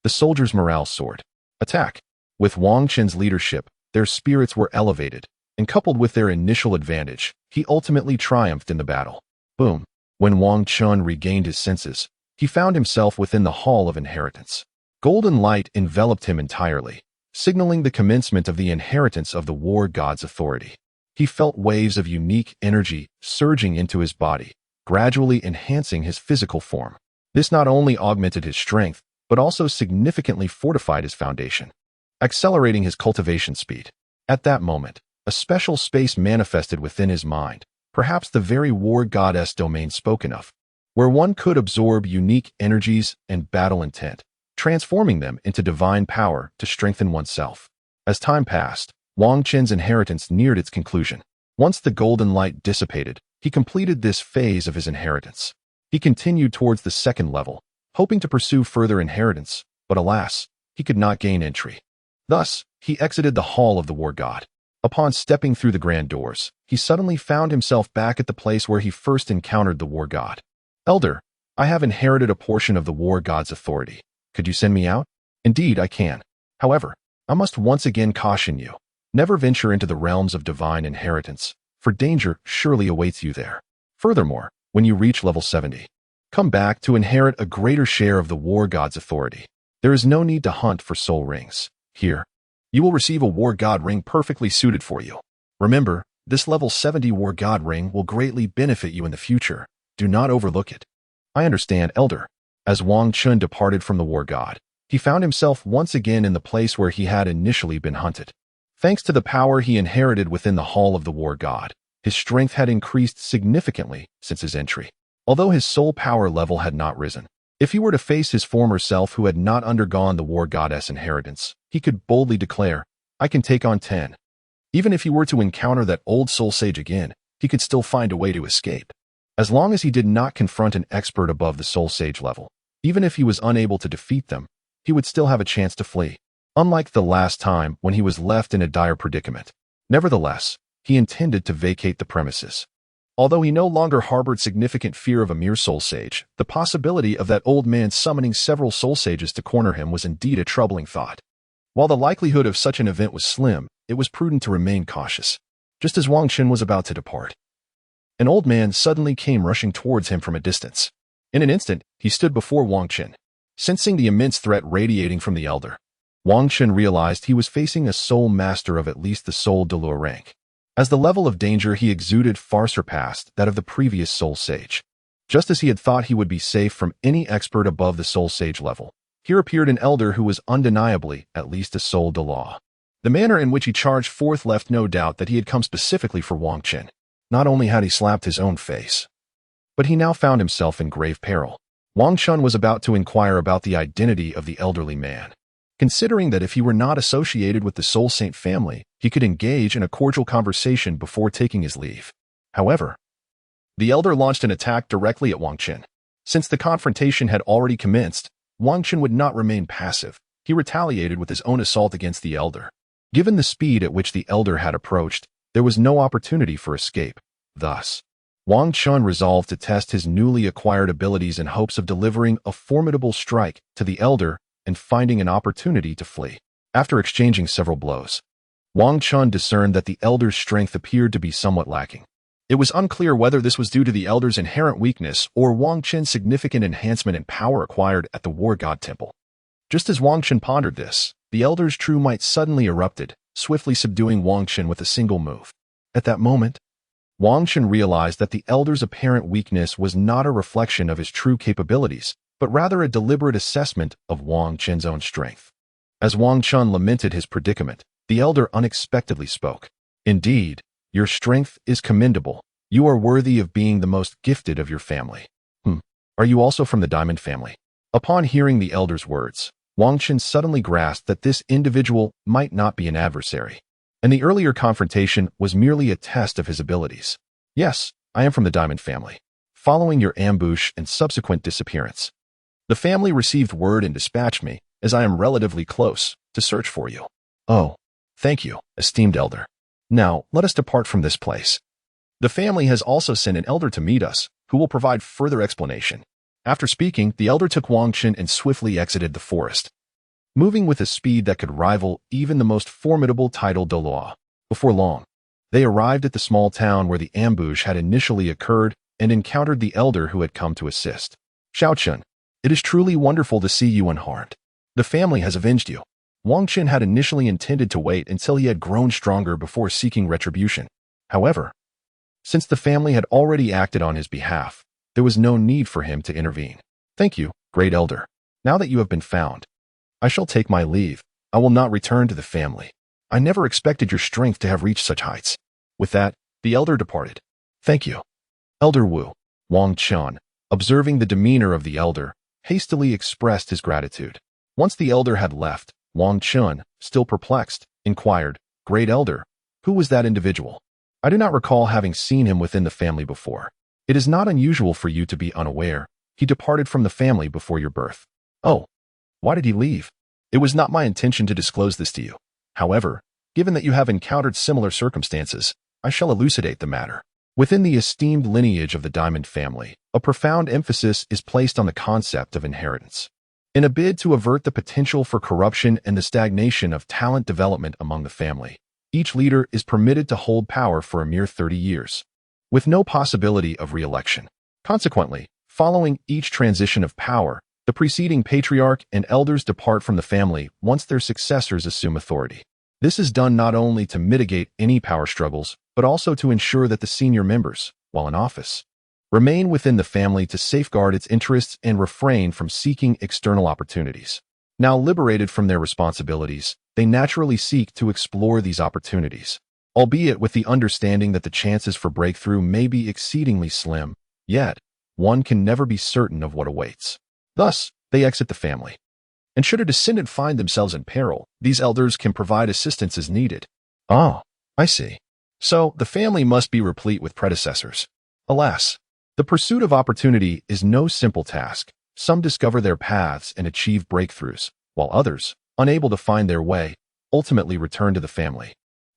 the soldiers' morale soared. attack. With Wang Qin's leadership, their spirits were elevated, and coupled with their initial advantage, he ultimately triumphed in the battle. Boom. When Wang Qin regained his senses, he found himself within the Hall of Inheritance. Golden light enveloped him entirely, signaling the commencement of the inheritance of the war god's authority. He felt waves of unique energy surging into his body, gradually enhancing his physical form. This not only augmented his strength, but also significantly fortified his foundation, accelerating his cultivation speed. At that moment, a special space manifested within his mind, perhaps the very war goddess domain spoken of, where one could absorb unique energies and battle intent, transforming them into divine power to strengthen oneself. As time passed, Wang Qin's inheritance neared its conclusion. Once the golden light dissipated, he completed this phase of his inheritance. He continued towards the second level, hoping to pursue further inheritance, but alas, he could not gain entry. Thus, he exited the Hall of the War God. Upon stepping through the grand doors, he suddenly found himself back at the place where he first encountered the war god. Elder, I have inherited a portion of the war god's authority. Could you send me out? Indeed, I can. However, I must once again caution you. Never venture into the realms of divine inheritance, for danger surely awaits you there. Furthermore, when you reach level 70, come back to inherit a greater share of the war god's authority. There is no need to hunt for soul rings. Here, you will receive a war god ring perfectly suited for you. Remember, this level 70 war god ring will greatly benefit you in the future. Do not overlook it. I understand, Elder. As Wang Qin departed from the war god, he found himself once again in the place where he had initially been hunted. Thanks to the power he inherited within the Hall of the War God, his strength had increased significantly since his entry. Although his soul power level had not risen, if he were to face his former self who had not undergone the War Goddess inheritance, he could boldly declare, I can take on 10. Even if he were to encounter that old soul sage again, he could still find a way to escape. As long as he did not confront an expert above the soul sage level, even if he was unable to defeat them, he would still have a chance to flee. Unlike the last time when he was left in a dire predicament. Nevertheless, he intended to vacate the premises. Although he no longer harbored significant fear of a mere soul sage, the possibility of that old man summoning several soul sages to corner him was indeed a troubling thought. While the likelihood of such an event was slim, it was prudent to remain cautious. Just as Wang Qin was about to depart, an old man suddenly came rushing towards him from a distance. In an instant, he stood before Wang Qin. Sensing the immense threat radiating from the elder, Wang Qin realized he was facing a soul master of at least the soul Douluo rank. As the level of danger he exuded far surpassed that of the previous soul sage. Just as he had thought he would be safe from any expert above the soul sage level, here appeared an elder who was undeniably at least a soul Douluo. The manner in which he charged forth left no doubt that he had come specifically for Wang Qin. Not only had he slapped his own face, but he now found himself in grave peril. Wang Qin was about to inquire about the identity of the elderly man. Considering that if he were not associated with the Soul Saint family, he could engage in a cordial conversation before taking his leave. However, the elder launched an attack directly at Wang Qin. Since the confrontation had already commenced, Wang Qin would not remain passive. He retaliated with his own assault against the elder. Given the speed at which the elder had approached, there was no opportunity for escape. Thus, Wang Qin resolved to test his newly acquired abilities in hopes of delivering a formidable strike to the elder and finding an opportunity to flee. After exchanging several blows, Wang Qin discerned that the elder's strength appeared to be somewhat lacking. It was unclear whether this was due to the elder's inherent weakness or Wang Qin's significant enhancement in power acquired at the War God Temple. Just as Wang Qin pondered this, the elder's true might suddenly erupted, swiftly subduing Wang Qin with a single move. At that moment, Wang Qin realized that the elder's apparent weakness was not a reflection of his true capabilities, but rather a deliberate assessment of Wang Qin's own strength. As Wang Qin lamented his predicament, the elder unexpectedly spoke. Indeed, your strength is commendable. You are worthy of being the most gifted of your family. Are you also from the Diamond family? Upon hearing the elder's words, Wang Qin suddenly grasped that this individual might not be an adversary, and the earlier confrontation was merely a test of his abilities. Yes, I am from the Diamond family. Following your ambush and subsequent disappearance, the family received word and dispatched me, as I am relatively close, to search for you. Oh, thank you, esteemed elder. Now, let us depart from this place. The family has also sent an elder to meet us, who will provide further explanation. After speaking, the elder took Wang Qin and swiftly exited the forest. moving with a speed that could rival even the most formidable tidal Douluo. Before long, they arrived at the small town where the ambush had initially occurred and encountered the elder who had come to assist. Xiaochun, it is truly wonderful to see you unharmed. The family has avenged you. Wang Qin had initially intended to wait until he had grown stronger before seeking retribution. However, since the family had already acted on his behalf, there was no need for him to intervene. Thank you, great elder. Now that you have been found, I shall take my leave. I will not return to the family. I never expected your strength to have reached such heights. With that, the elder departed. Thank you. Elder Wu, Wang Qin, observing the demeanor of the elder, hastily expressed his gratitude. Once the elder had left, Wang Qin, still perplexed, inquired, Great elder, who was that individual? I do not recall having seen him within the family before. It is not unusual for you to be unaware. He departed from the family before your birth. Oh, why did he leave? It was not my intention to disclose this to you. However, given that you have encountered similar circumstances, I shall elucidate the matter. Within the esteemed lineage of the Diamond family, a profound emphasis is placed on the concept of inheritance. In a bid to avert the potential for corruption and the stagnation of talent development among the family, each leader is permitted to hold power for a mere 30 years, with no possibility of re-election. Consequently, following each transition of power, the preceding patriarch and elders depart from the family once their successors assume authority. This is done not only to mitigate any power struggles, but also to ensure that the senior members, while in office, remain within the family to safeguard its interests and refrain from seeking external opportunities. Now liberated from their responsibilities, they naturally seek to explore these opportunities, albeit with the understanding that the chances for breakthrough may be exceedingly slim, yet one can never be certain of what awaits. Thus, they exit the family. And should a descendant find themselves in peril, these elders can provide assistance as needed. Ah, I see. So, the family must be replete with predecessors. Alas, the pursuit of opportunity is no simple task. Some discover their paths and achieve breakthroughs, while others, unable to find their way, ultimately return to the family,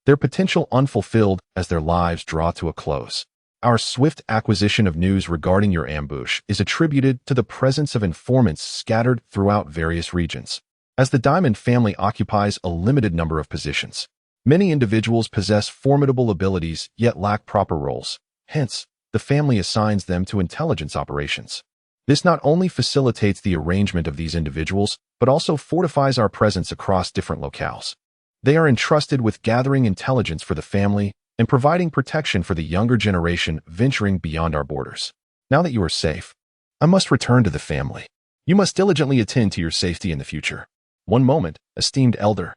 their potential unfulfilled as their lives draw to a close. Our swift acquisition of news regarding your ambush is attributed to the presence of informants scattered throughout various regions. As the Diamond family occupies a limited number of positions, many individuals possess formidable abilities yet lack proper roles. Hence, the family assigns them to intelligence operations. This not only facilitates the arrangement of these individuals, but also fortifies our presence across different locales. They are entrusted with gathering intelligence for the family and providing protection for the younger generation venturing beyond our borders. Now that you are safe, I must return to the family. You must diligently attend to your safety in the future. One moment, esteemed elder.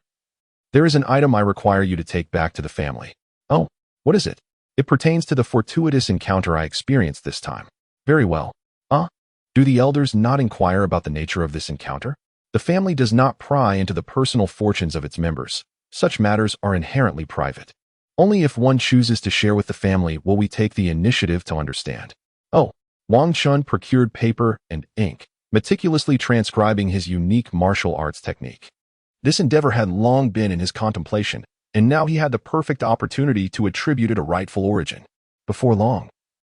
There is an item I require you to take back to the family. Oh, what is it? It pertains to the fortuitous encounter I experienced this time. Very well. Do the elders not inquire about the nature of this encounter? The family does not pry into the personal fortunes of its members. Such matters are inherently private. Only if one chooses to share with the family will we take the initiative to understand. Oh, Wang Qin procured paper and ink, meticulously transcribing his unique martial arts technique. This endeavor had long been in his contemplation, and now he had the perfect opportunity to attribute it a rightful origin. Before long,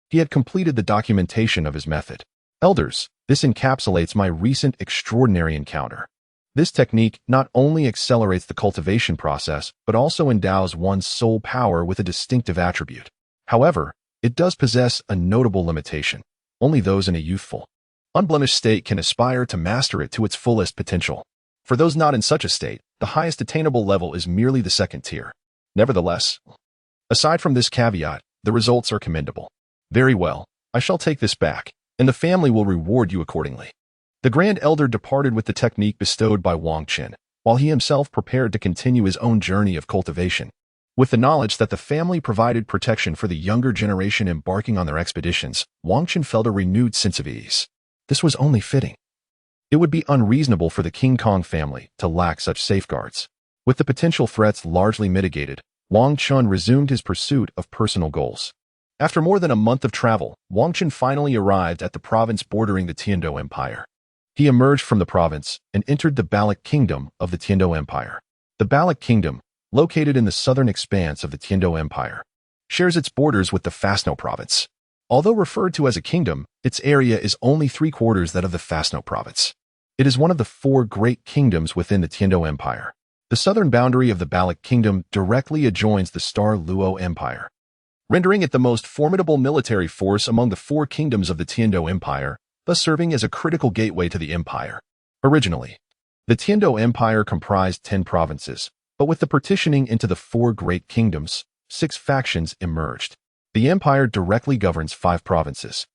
he had completed the documentation of his method. Elders, this encapsulates my recent extraordinary encounter. This technique not only accelerates the cultivation process, but also endows one's soul power with a distinctive attribute. However, it does possess a notable limitation. Only those in a youthful, unblemished state can aspire to master it to its fullest potential. For those not in such a state, the highest attainable level is merely the second tier. Nevertheless, aside from this caveat, the results are commendable. Very well, I shall take this back, and the family will reward you accordingly. The Grand Elder departed with the technique bestowed by Wang Qin, while he himself prepared to continue his own journey of cultivation. With the knowledge that the family provided protection for the younger generation embarking on their expeditions, Wang Qin felt a renewed sense of ease. This was only fitting. It would be unreasonable for the King Kong family to lack such safeguards. With the potential threats largely mitigated, Wang Qin resumed his pursuit of personal goals. After more than a month of travel, Wang Qin finally arrived at the province bordering the Tiando Empire. He emerged from the province and entered the Balik Kingdom of the Tiando Empire. The Balik Kingdom, located in the southern expanse of the Tiando Empire, shares its borders with the Fastno province. Although referred to as a kingdom, its area is only 3/4 that of the Fastno province. It is one of the four great kingdoms within the Tiando Empire. The southern boundary of the Baloch Kingdom directly adjoins the Star Luo Empire, rendering it the most formidable military force among the four kingdoms of the Tiando Empire, thus serving as a critical gateway to the empire. Originally, the Tiando Empire comprised 10 provinces, but with the partitioning into the four great kingdoms, 6 factions emerged. The empire directly governs 5 provinces,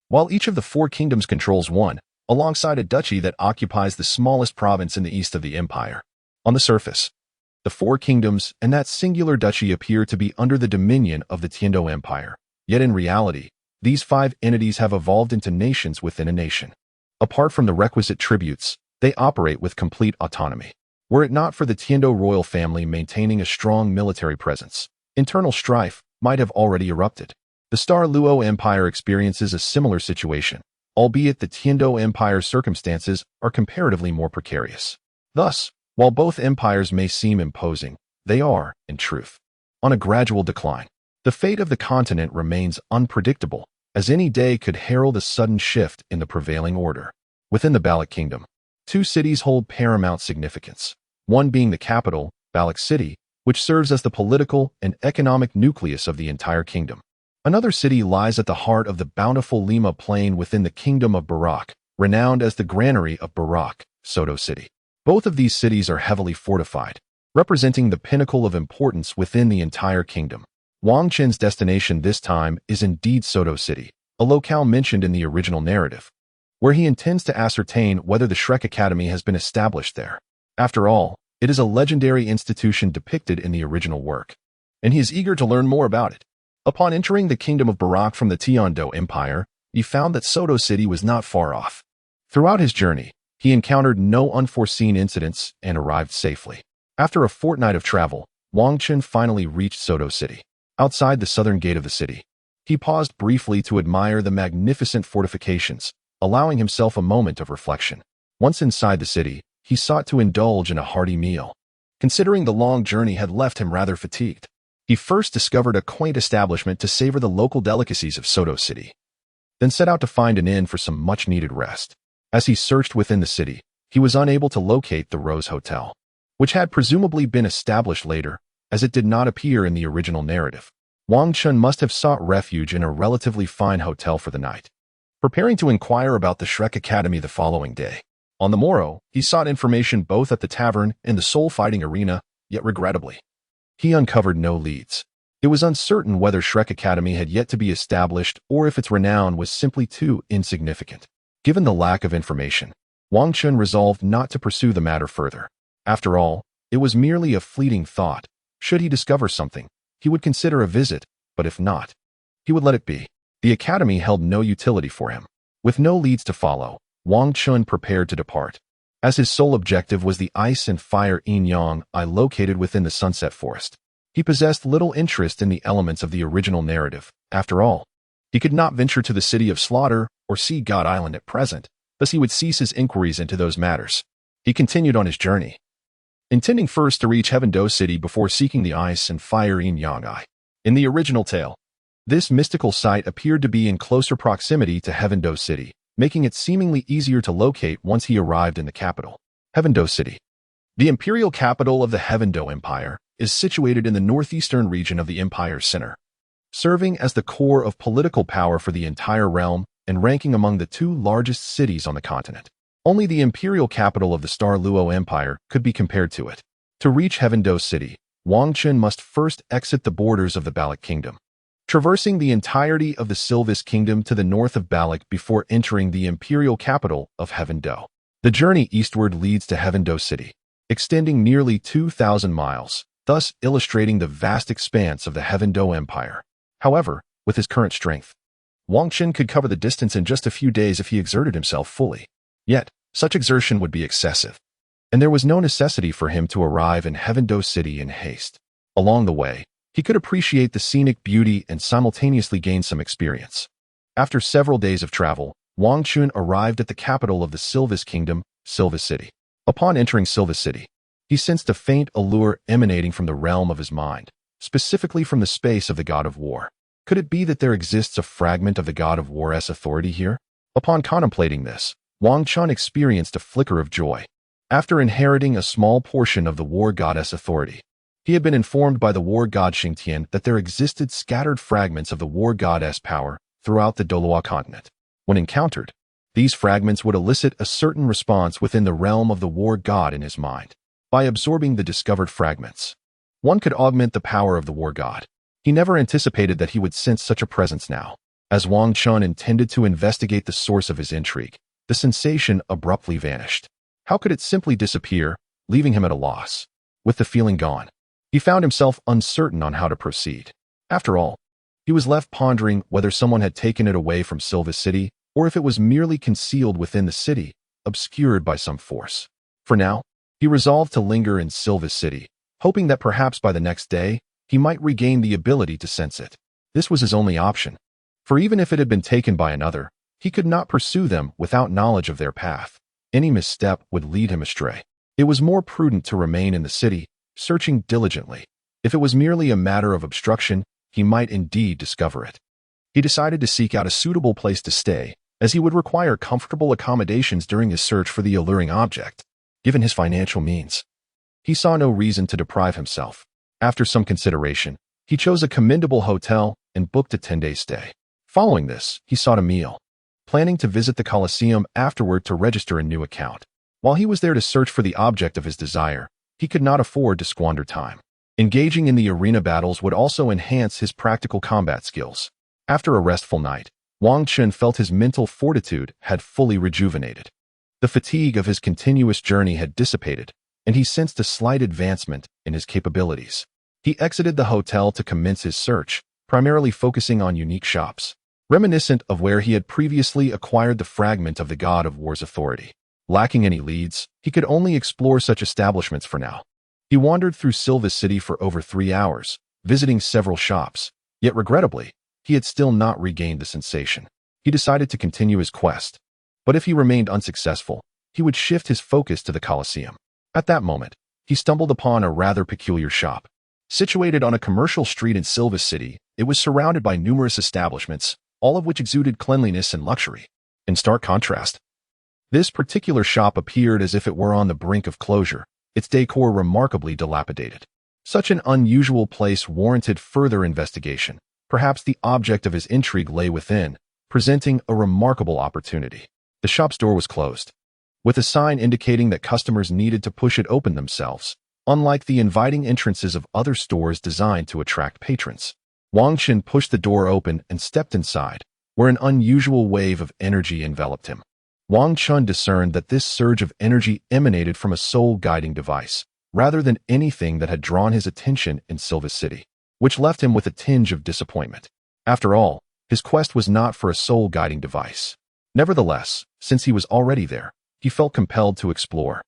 while each of the 4 kingdoms controls one, alongside a duchy that occupies the smallest province in the east of the empire. On the surface, the 4 kingdoms and that singular duchy appear to be under the dominion of the Tiando Empire, yet in reality, these 5 entities have evolved into nations within a nation. Apart from the requisite tributes, they operate with complete autonomy. Were it not for the Tiando royal family maintaining a strong military presence, internal strife might have already erupted. The Star Luo Empire experiences a similar situation, albeit the Tiando Empire's circumstances are comparatively more precarious. Thus, while both empires may seem imposing, they are, in truth, on a gradual decline. The fate of the continent remains unpredictable, as any day could herald a sudden shift in the prevailing order. Within the Baloch Kingdom, 2 cities hold paramount significance, one being the capital, Baloch City, which serves as the political and economic nucleus of the entire kingdom. Another city lies at the heart of the bountiful Lima Plain within the Kingdom of Barak, renowned as the Granary of Barak, Soto City. Both of these cities are heavily fortified, representing the pinnacle of importance within the entire kingdom. Wang Qin's destination this time is indeed Soto City, a locale mentioned in the original narrative, where he intends to ascertain whether the Shrek Academy has been established there. After all, it is a legendary institution depicted in the original work, and he is eager to learn more about it. Upon entering the Kingdom of Barak from the Tiando Empire, he found that Soto City was not far off. Throughout his journey, he encountered no unforeseen incidents and arrived safely. After a fortnight of travel, Wang Qin finally reached Soto City. Outside the southern gate of the city, he paused briefly to admire the magnificent fortifications, allowing himself a moment of reflection. Once inside the city, he sought to indulge in a hearty meal. Considering the long journey had left him rather fatigued, he first discovered a quaint establishment to savor the local delicacies of Soto City, then set out to find an inn for some much-needed rest. As he searched within the city, he was unable to locate the Rose Hotel, which had presumably been established later, as it did not appear in the original narrative. Wang Qin must have sought refuge in a relatively fine hotel for the night, preparing to inquire about the Shrek Academy the following day. On the morrow, he sought information both at the tavern and the soul-fighting arena, yet regrettably, he uncovered no leads. It was uncertain whether Shrek Academy had yet to be established or if its renown was simply too insignificant. Given the lack of information, Wang Qin resolved not to pursue the matter further. After all, it was merely a fleeting thought. Should he discover something, he would consider a visit, but if not, he would let it be. The academy held no utility for him. With no leads to follow, Wang Qin prepared to depart, as his sole objective was the ice and fire Jingang located within the Sunset Forest. He possessed little interest in the elements of the original narrative. After all, he could not venture to the city of Slaughter or Sea God Island at present, thus he would cease his inquiries into those matters. He continued on his journey, intending first to reach Heaven-Do City before seeking the ice and fire Jingang. In the original tale, this mystical site appeared to be in closer proximity to Heaven-Do City, making it seemingly easier to locate once he arrived in the capital. Heaven-Do City, the imperial capital of the Heaven-Do Empire, is situated in the northeastern region of the empire's center, serving as the core of political power for the entire realm and ranking among the 2 largest cities on the continent. Only the imperial capital of the Star Luo Empire could be compared to it. To reach Heaven-Do City, Wang Qin must first exit the borders of the Baloch Kingdom, traversing the entirety of the Sylvis Kingdom to the north of Baloch before entering the imperial capital of Heaven-Do. The journey eastward leads to Heaven-Do City, extending nearly 2,000 miles, thus illustrating the vast expanse of the Heaven-Do Empire. However, with his current strength, Wang Qin could cover the distance in just a few days if he exerted himself fully. Yet, such exertion would be excessive, and there was no necessity for him to arrive in Heaven-Do City in haste. Along the way, he could appreciate the scenic beauty and simultaneously gain some experience. After several days of travel, Wang Qin arrived at the capital of the Sylvis Kingdom, Sylvis City. Upon entering Sylvis City, he sensed a faint allure emanating from the realm of his mind, specifically from the space of the god of war. Could it be that there exists a fragment of the god of war's authority here? Upon contemplating this, Wang Chun experienced a flicker of joy. After inheriting a small portion of the war goddess authority, he had been informed by the war god Xingtian that there existed scattered fragments of the war goddess power throughout the Douluo Continent. When encountered, these fragments would elicit a certain response within the realm of the war god in his mind. By absorbing the discovered fragments, one could augment the power of the war god. He never anticipated that he would sense such a presence now. As Wang Chun intended to investigate the source of his intrigue, the sensation abruptly vanished. How could it simply disappear, leaving him at a loss? With the feeling gone, he found himself uncertain on how to proceed. After all, he was left pondering whether someone had taken it away from Silva City or if it was merely concealed within the city, obscured by some force. For now, he resolved to linger in Silva City, hoping that perhaps by the next day, he might regain the ability to sense it. This was his only option, for even if it had been taken by another, he could not pursue them without knowledge of their path. Any misstep would lead him astray. It was more prudent to remain in the city, searching diligently. If it was merely a matter of obstruction, he might indeed discover it. He decided to seek out a suitable place to stay, as he would require comfortable accommodations during his search for the alluring object. Given his financial means, he saw no reason to deprive himself. After some consideration, he chose a commendable hotel and booked a 10-day stay. Following this, he sought a meal, planning to visit the Colosseum afterward to register a new account. While he was there to search for the object of his desire, he could not afford to squander time. Engaging in the arena battles would also enhance his practical combat skills. After a restful night, Wang Chun felt his mental fortitude had fully rejuvenated. The fatigue of his continuous journey had dissipated, and he sensed a slight advancement in his capabilities. He exited the hotel to commence his search, primarily focusing on unique shops, reminiscent of where he had previously acquired the fragment of the God of War's authority. Lacking any leads, he could only explore such establishments for now. He wandered through Silva City for over 3 hours, visiting several shops, yet regrettably, he had still not regained the sensation. He decided to continue his quest, but if he remained unsuccessful, he would shift his focus to the Colosseum. At that moment, he stumbled upon a rather peculiar shop. Situated on a commercial street in Silva City, it was surrounded by numerous establishments, all of which exuded cleanliness and luxury. In stark contrast, this particular shop appeared as if it were on the brink of closure, its decor remarkably dilapidated. Such an unusual place warranted further investigation. Perhaps the object of his intrigue lay within, presenting a remarkable opportunity. The shop's door was closed, with a sign indicating that customers needed to push it open themselves, unlike the inviting entrances of other stores designed to attract patrons. Wang Chun pushed the door open and stepped inside, where an unusual wave of energy enveloped him. Wang Chun discerned that this surge of energy emanated from a soul-guiding device, rather than anything that had drawn his attention in Silva City, which left him with a tinge of disappointment. After all, his quest was not for a soul-guiding device. Nevertheless, since he was already there, he felt compelled to explore.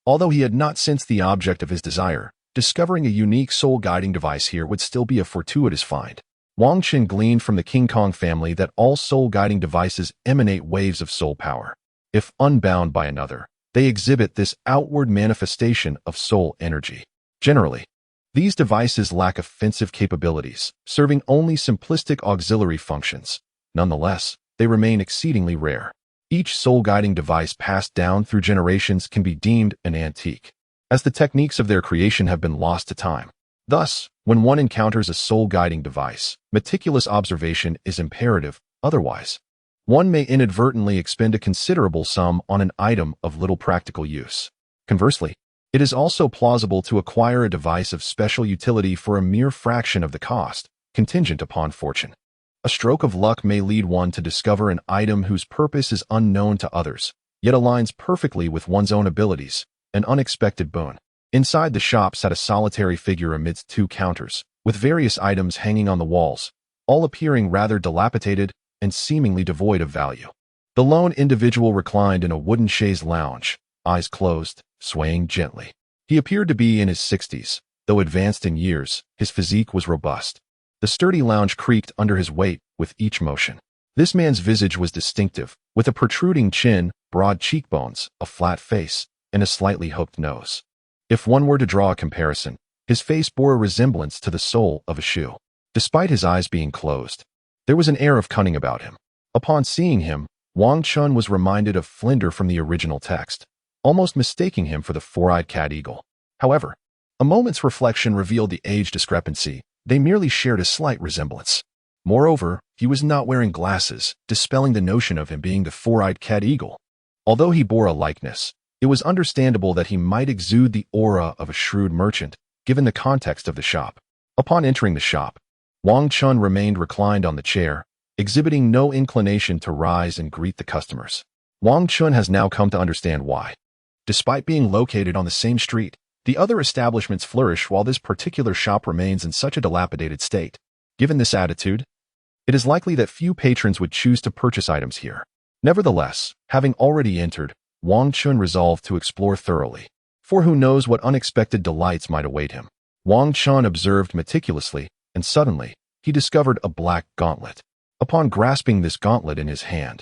Although he had not sensed the object of his desire, discovering a unique soul-guiding device here would still be a fortuitous find. Wang Chun gleaned from the King Kong family that all soul-guiding devices emanate waves of soul power. If unbound by another, they exhibit this outward manifestation of soul energy. Generally, these devices lack offensive capabilities, serving only simplistic auxiliary functions. Nonetheless, they remain exceedingly rare. Each soul-guiding device passed down through generations can be deemed an antique, as the techniques of their creation have been lost to time. Thus, when one encounters a soul-guiding device, meticulous observation is imperative, otherwise, one may inadvertently expend a considerable sum on an item of little practical use. Conversely, it is also plausible to acquire a device of special utility for a mere fraction of the cost, contingent upon fortune. A stroke of luck may lead one to discover an item whose purpose is unknown to others, yet aligns perfectly with one's own abilities, an unexpected boon. Inside the shop sat a solitary figure amidst 2 counters, with various items hanging on the walls, all appearing rather dilapidated and seemingly devoid of value. The lone individual reclined in a wooden chaise lounge, eyes closed, swaying gently. He appeared to be in his 60s, though advanced in years, his physique was robust. The sturdy lounge creaked under his weight with each motion. This man's visage was distinctive, with a protruding chin, broad cheekbones, a flat face, and a slightly hooked nose. If one were to draw a comparison, his face bore a resemblance to the sole of a shoe. Despite his eyes being closed, there was an air of cunning about him. Upon seeing him, Wang Chun was reminded of Flinder from the original text, almost mistaking him for the four-eyed cat eagle. However, a moment's reflection revealed the age discrepancy. They merely shared a slight resemblance. Moreover, he was not wearing glasses, dispelling the notion of him being the four-eyed cat eagle. Although he bore a likeness, it was understandable that he might exude the aura of a shrewd merchant, given the context of the shop. Upon entering the shop, Wang Chun remained reclined on the chair, exhibiting no inclination to rise and greet the customers. Wang Chun has now come to understand why. Despite being located on the same street, the other establishments flourish while this particular shop remains in such a dilapidated state. Given this attitude, it is likely that few patrons would choose to purchase items here. Nevertheless, having already entered, Wang Chun resolved to explore thoroughly. For who knows what unexpected delights might await him. Wang Chun observed meticulously, and suddenly, he discovered a black gauntlet. Upon grasping this gauntlet in his hand,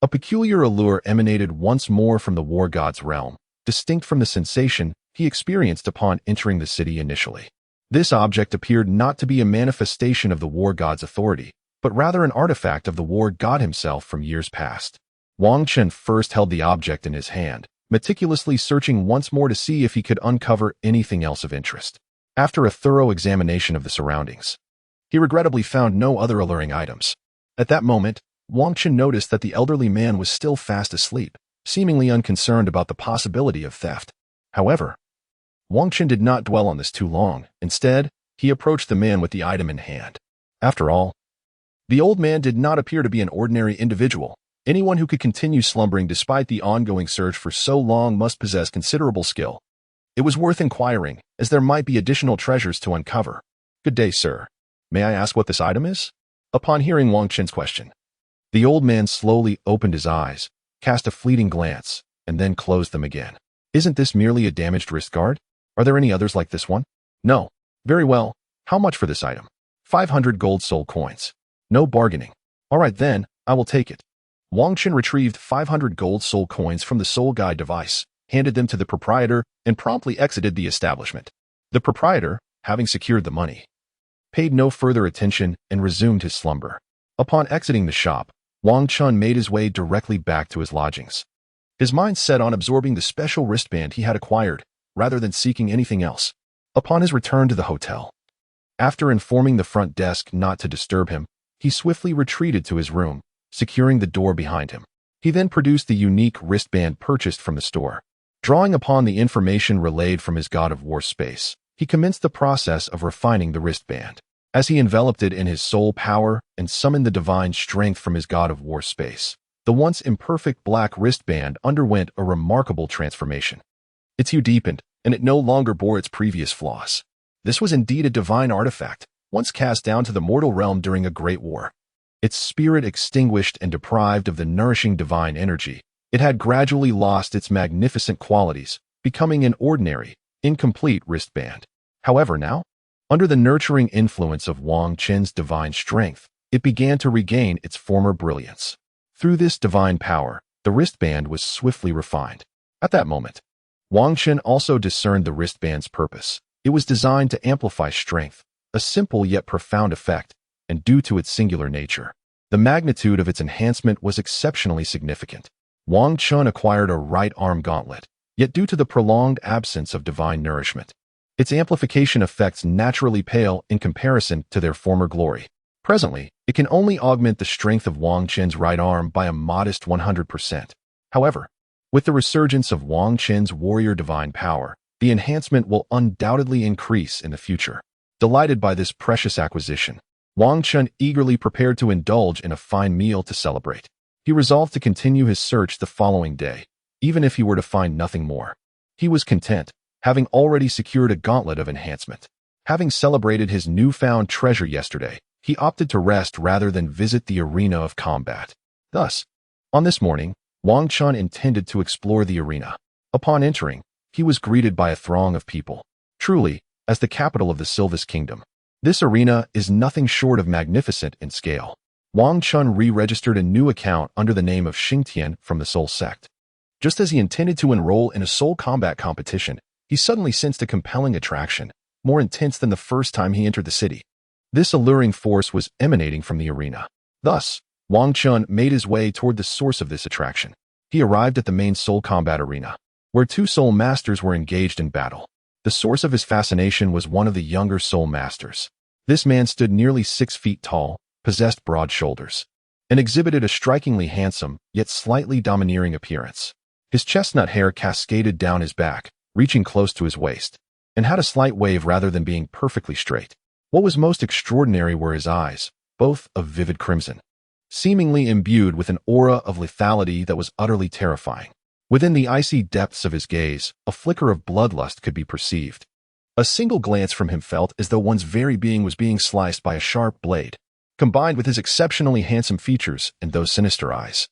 a peculiar allure emanated once more from the war god's realm, distinct from the sensation he experienced upon entering the city initially. This object appeared not to be a manifestation of the war god's authority, but rather an artifact of the war god himself from years past. Wang Chun first held the object in his hand, meticulously searching once more to see if he could uncover anything else of interest. After a thorough examination of the surroundings, he regrettably found no other alluring items. At that moment, Wang Chun noticed that the elderly man was still fast asleep, seemingly unconcerned about the possibility of theft. However, Wang Chun did not dwell on this too long. Instead, he approached the man with the item in hand. After all, the old man did not appear to be an ordinary individual. Anyone who could continue slumbering despite the ongoing search for so long must possess considerable skill. It was worth inquiring, as there might be additional treasures to uncover. "Good day, sir. May I ask what this item is?" Upon hearing Wang Chun's question, the old man slowly opened his eyes, cast a fleeting glance, and then closed them again. "Isn't this merely a damaged wrist guard? Are there any others like this one?" "No." "Very well. How much for this item?" 500 gold soul coins. "No bargaining." "All right then, I will take it." Wang Chun retrieved 500 gold soul coins from the soul guide device, handed them to the proprietor, and promptly exited the establishment. The proprietor, having secured the money, paid no further attention and resumed his slumber. Upon exiting the shop, Wang Chun made his way directly back to his lodgings. His mind set on absorbing the special wristband he had acquired, rather than seeking anything else. Upon his return to the hotel, after informing the front desk not to disturb him, he swiftly retreated to his room, securing the door behind him. He then produced the unique wristband purchased from the store. Drawing upon the information relayed from his God of War space, he commenced the process of refining the wristband. As he enveloped it in his soul power and summoned the divine strength from his God of War space, the once imperfect black wristband underwent a remarkable transformation. Its hue deepened, and it no longer bore its previous flaws. This was indeed a divine artifact, once cast down to the mortal realm during a great war. Its spirit extinguished and deprived of the nourishing divine energy, it had gradually lost its magnificent qualities, becoming an ordinary, incomplete wristband. However, now, under the nurturing influence of Wang Chun's divine strength, it began to regain its former brilliance. Through this divine power, the wristband was swiftly refined. At that moment, Wang Chun also discerned the wristband's purpose. It was designed to amplify strength, a simple yet profound effect, and due to its singular nature, the magnitude of its enhancement was exceptionally significant. Wang Chun acquired a right arm gauntlet, yet due to the prolonged absence of divine nourishment, its amplification effects naturally pale in comparison to their former glory. Presently, it can only augment the strength of Wang Chun's right arm by a modest 100%. However, with the resurgence of Wang Chun's warrior divine power, the enhancement will undoubtedly increase in the future. Delighted by this precious acquisition, Wang Chun eagerly prepared to indulge in a fine meal to celebrate. He resolved to continue his search the following day, even if he were to find nothing more. He was content, having already secured a gauntlet of enhancement. Having celebrated his newfound treasure yesterday, he opted to rest rather than visit the arena of combat. Thus, on this morning, Wang Chun intended to explore the arena. Upon entering, he was greeted by a throng of people. Truly, as the capital of the Sylvis Kingdom, this arena is nothing short of magnificent in scale. Wang Chun re-registered a new account under the name of Xingtian from the Soul Sect. Just as he intended to enroll in a soul combat competition, he suddenly sensed a compelling attraction, more intense than the first time he entered the city. This alluring force was emanating from the arena. Thus, Wang Chun made his way toward the source of this attraction. He arrived at the main soul combat arena, where two soul masters were engaged in battle. The source of his fascination was one of the younger soul masters. This man stood nearly 6 feet tall, possessed broad shoulders, and exhibited a strikingly handsome, yet slightly domineering appearance. His chestnut hair cascaded down his back, reaching close to his waist, and had a slight wave rather than being perfectly straight. What was most extraordinary were his eyes, both of vivid crimson, seemingly imbued with an aura of lethality that was utterly terrifying. Within the icy depths of his gaze, a flicker of bloodlust could be perceived. A single glance from him felt as though one's very being was being sliced by a sharp blade, combined with his exceptionally handsome features and those sinister eyes.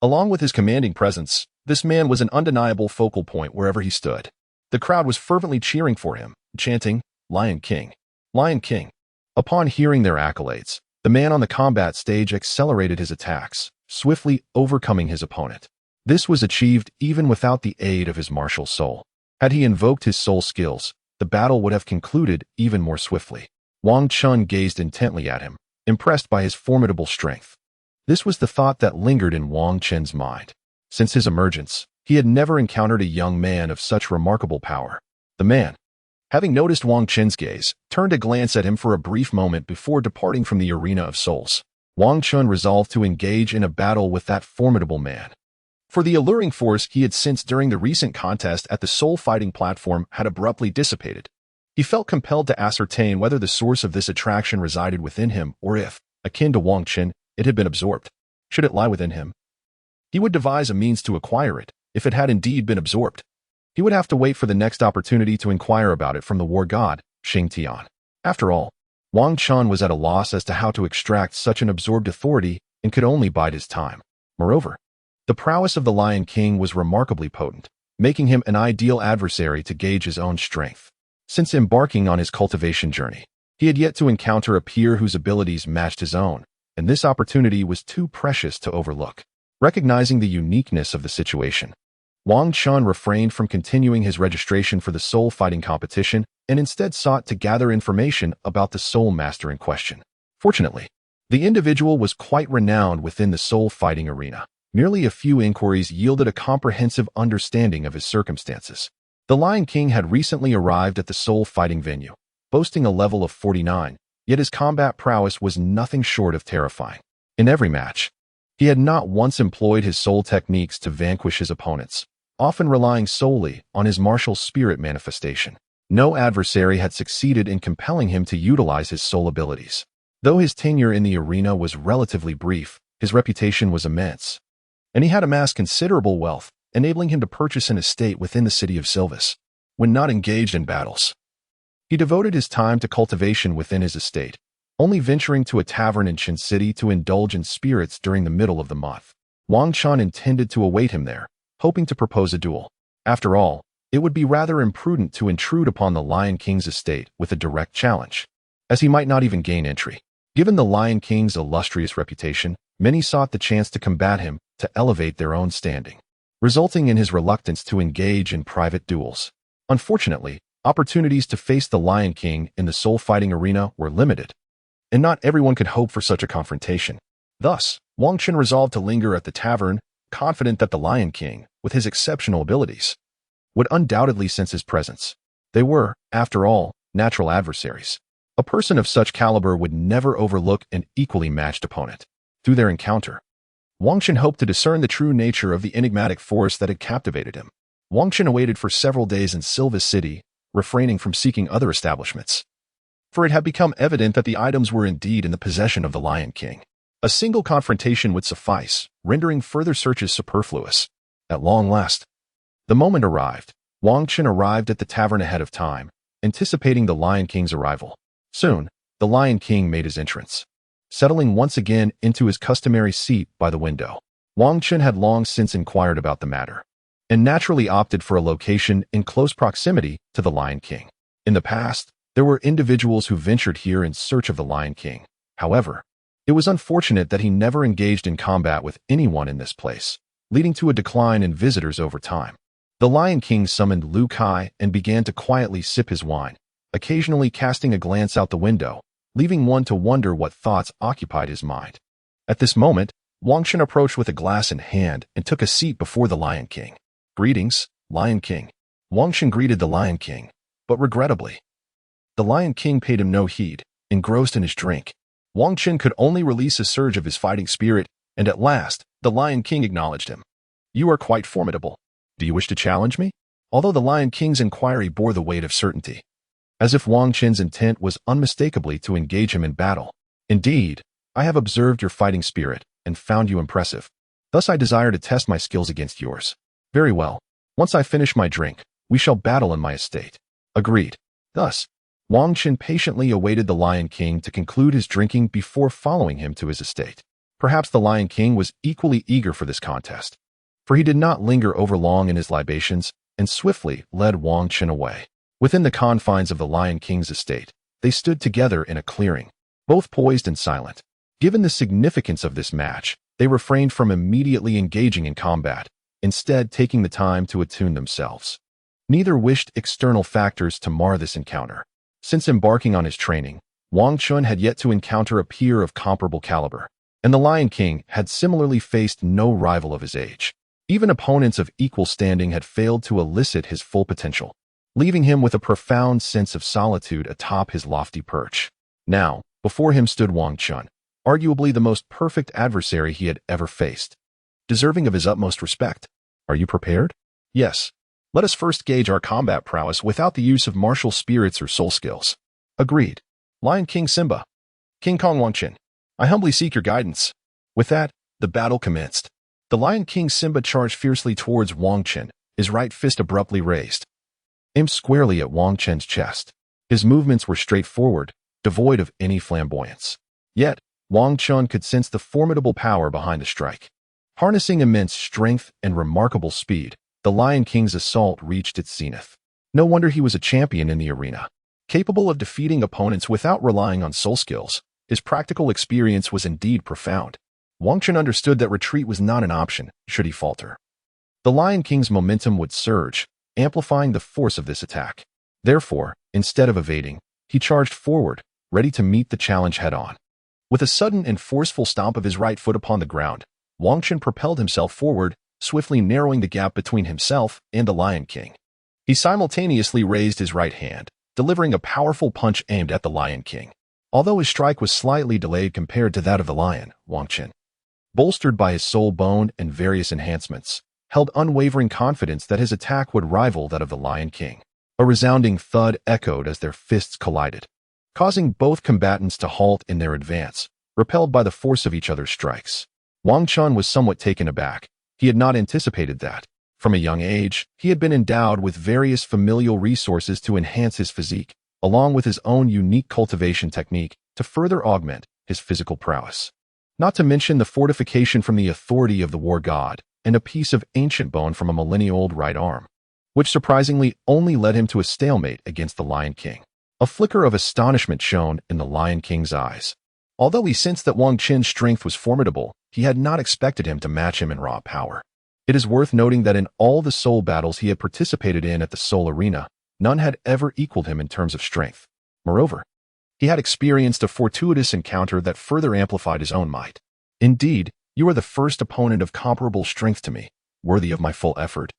Along with his commanding presence, this man was an undeniable focal point wherever he stood. The crowd was fervently cheering for him, chanting, "Lion King! Lion King!" Upon hearing their accolades, the man on the combat stage accelerated his attacks, swiftly overcoming his opponent. This was achieved even without the aid of his martial soul. Had he invoked his soul skills, the battle would have concluded even more swiftly. Wang Chun gazed intently at him, impressed by his formidable strength. This was the thought that lingered in Wang Chun's mind. Since his emergence, he had never encountered a young man of such remarkable power. The man, having noticed Wang Chun's gaze, turned a glance at him for a brief moment before departing from the arena of souls. Wang Chun resolved to engage in a battle with that formidable man. For the alluring force he had sensed during the recent contest at the soul fighting platform had abruptly dissipated. He felt compelled to ascertain whether the source of this attraction resided within him or if, akin to Wang Chun, it had been absorbed. Should it lie within him, he would devise a means to acquire it. If it had indeed been absorbed, he would have to wait for the next opportunity to inquire about it from the war god, Xing Tian. After all, Wang Chun was at a loss as to how to extract such an absorbed authority and could only bide his time. Moreover, the prowess of the Lion King was remarkably potent, making him an ideal adversary to gauge his own strength. Since embarking on his cultivation journey, he had yet to encounter a peer whose abilities matched his own, and this opportunity was too precious to overlook. Recognizing the uniqueness of the situation, Wang Chun refrained from continuing his registration for the soul fighting competition and instead sought to gather information about the soul master in question. Fortunately, the individual was quite renowned within the soul fighting arena. Merely a few inquiries yielded a comprehensive understanding of his circumstances. The Lion King had recently arrived at the soul fighting venue, boasting a level of 49, yet his combat prowess was nothing short of terrifying. In every match, he had not once employed his soul techniques to vanquish his opponents, often relying solely on his martial spirit manifestation. No adversary had succeeded in compelling him to utilize his soul abilities. Though his tenure in the arena was relatively brief, his reputation was immense, and he had amassed considerable wealth, enabling him to purchase an estate within the city of Silvis. When not engaged in battles, he devoted his time to cultivation within his estate, only venturing to a tavern in Qin City to indulge in spirits during the middle of the month. Wang Chun intended to await him there, hoping to propose a duel. After all, it would be rather imprudent to intrude upon the Lion King's estate with a direct challenge, as he might not even gain entry. Given the Lion King's illustrious reputation, many sought the chance to combat him to elevate their own standing, resulting in his reluctance to engage in private duels. Unfortunately, opportunities to face the Lion King in the soul fighting arena were limited, and not everyone could hope for such a confrontation. Thus, Wang Chun resolved to linger at the tavern, confident that the Lion King, with his exceptional abilities, would undoubtedly sense his presence. They were, after all, natural adversaries. A person of such caliber would never overlook an equally matched opponent. Through their encounter, Wang Chun hoped to discern the true nature of the enigmatic force that had captivated him. Wang Chun awaited for several days in Silvis City, refraining from seeking other establishments, for it had become evident that the items were indeed in the possession of the Lion King. A single confrontation would suffice, rendering further searches superfluous. At long last, the moment arrived. Wang Chun arrived at the tavern ahead of time, anticipating the Lion King's arrival. Soon, the Lion King made his entrance, settling once again into his customary seat by the window. Wang Chun had long since inquired about the matter, and naturally opted for a location in close proximity to the Lion King. In the past, there were individuals who ventured here in search of the Lion King. However, it was unfortunate that he never engaged in combat with anyone in this place, leading to a decline in visitors over time. The Lion King summoned Lu Kai and began to quietly sip his wine, occasionally casting a glance out the window, leaving one to wonder what thoughts occupied his mind. At this moment, Wang Chen approached with a glass in hand and took a seat before the Lion King. "Greetings, Lion King." Wang Chen greeted the Lion King, but regrettably. The Lion King paid him no heed, engrossed in his drink. Wang Chen could only release a surge of his fighting spirit, and at last, the Lion King acknowledged him. "You are quite formidable. Do you wish to challenge me?" Although the Lion King's inquiry bore the weight of certainty, as if Wang Chen's intent was unmistakably to engage him in battle. "Indeed, I have observed your fighting spirit and found you impressive. Thus I desire to test my skills against yours." "Very well. Once I finish my drink, we shall battle in my estate." "Agreed." Thus, Wang Chen patiently awaited the Lion King to conclude his drinking before following him to his estate. Perhaps the Lion King was equally eager for this contest, for he did not linger overlong in his libations and swiftly led Wang Chen away. Within the confines of the Lion King's estate, they stood together in a clearing, both poised and silent. Given the significance of this match, they refrained from immediately engaging in combat, instead taking the time to attune themselves. Neither wished external factors to mar this encounter. Since embarking on his training, Wang Chen had yet to encounter a peer of comparable caliber, and the Lion King had similarly faced no rival of his age. Even opponents of equal standing had failed to elicit his full potential, leaving him with a profound sense of solitude atop his lofty perch. Now, before him stood Wang Chen, arguably the most perfect adversary he had ever faced, deserving of his utmost respect. "Are you prepared?" "Yes. Let us first gauge our combat prowess without the use of martial spirits or soul skills." "Agreed." "Lion King Simba." "King Kong Wang Chen. I humbly seek your guidance." With that, the battle commenced. The Lion King Simba charged fiercely towards Wang Chen, his right fist abruptly raised, aimed squarely at Wang Chen's chest. His movements were straightforward, devoid of any flamboyance. Yet, Wang Chen could sense the formidable power behind the strike. Harnessing immense strength and remarkable speed, the Lion King's assault reached its zenith. No wonder he was a champion in the arena. Capable of defeating opponents without relying on soul skills, his practical experience was indeed profound. Wang Chen understood that retreat was not an option should he falter. The Lion King's momentum would surge, amplifying the force of this attack. Therefore, instead of evading, he charged forward, ready to meet the challenge head-on. With a sudden and forceful stomp of his right foot upon the ground, Wang Chen propelled himself forward, swiftly narrowing the gap between himself and the Lion King. He simultaneously raised his right hand, delivering a powerful punch aimed at the Lion King. Although his strike was slightly delayed compared to that of the lion, Wang Chen, bolstered by his soul bone and various enhancements, held unwavering confidence that his attack would rival that of the Lion King. A resounding thud echoed as their fists collided, causing both combatants to halt in their advance, repelled by the force of each other's strikes. Wang Chen was somewhat taken aback. He had not anticipated that. From a young age, he had been endowed with various familial resources to enhance his physique, along with his own unique cultivation technique to further augment his physical prowess. Not to mention the fortification from the authority of the war god, and a piece of ancient bone from a millennia-old right arm, which surprisingly only led him to a stalemate against the Lion King. A flicker of astonishment shone in the Lion King's eyes. Although he sensed that Wang Chen's strength was formidable, he had not expected him to match him in raw power. It is worth noting that in all the soul battles he had participated in at the Soul Arena, none had ever equaled him in terms of strength. Moreover, he had experienced a fortuitous encounter that further amplified his own might. "Indeed, you are the first opponent of comparable strength to me, worthy of my full effort,"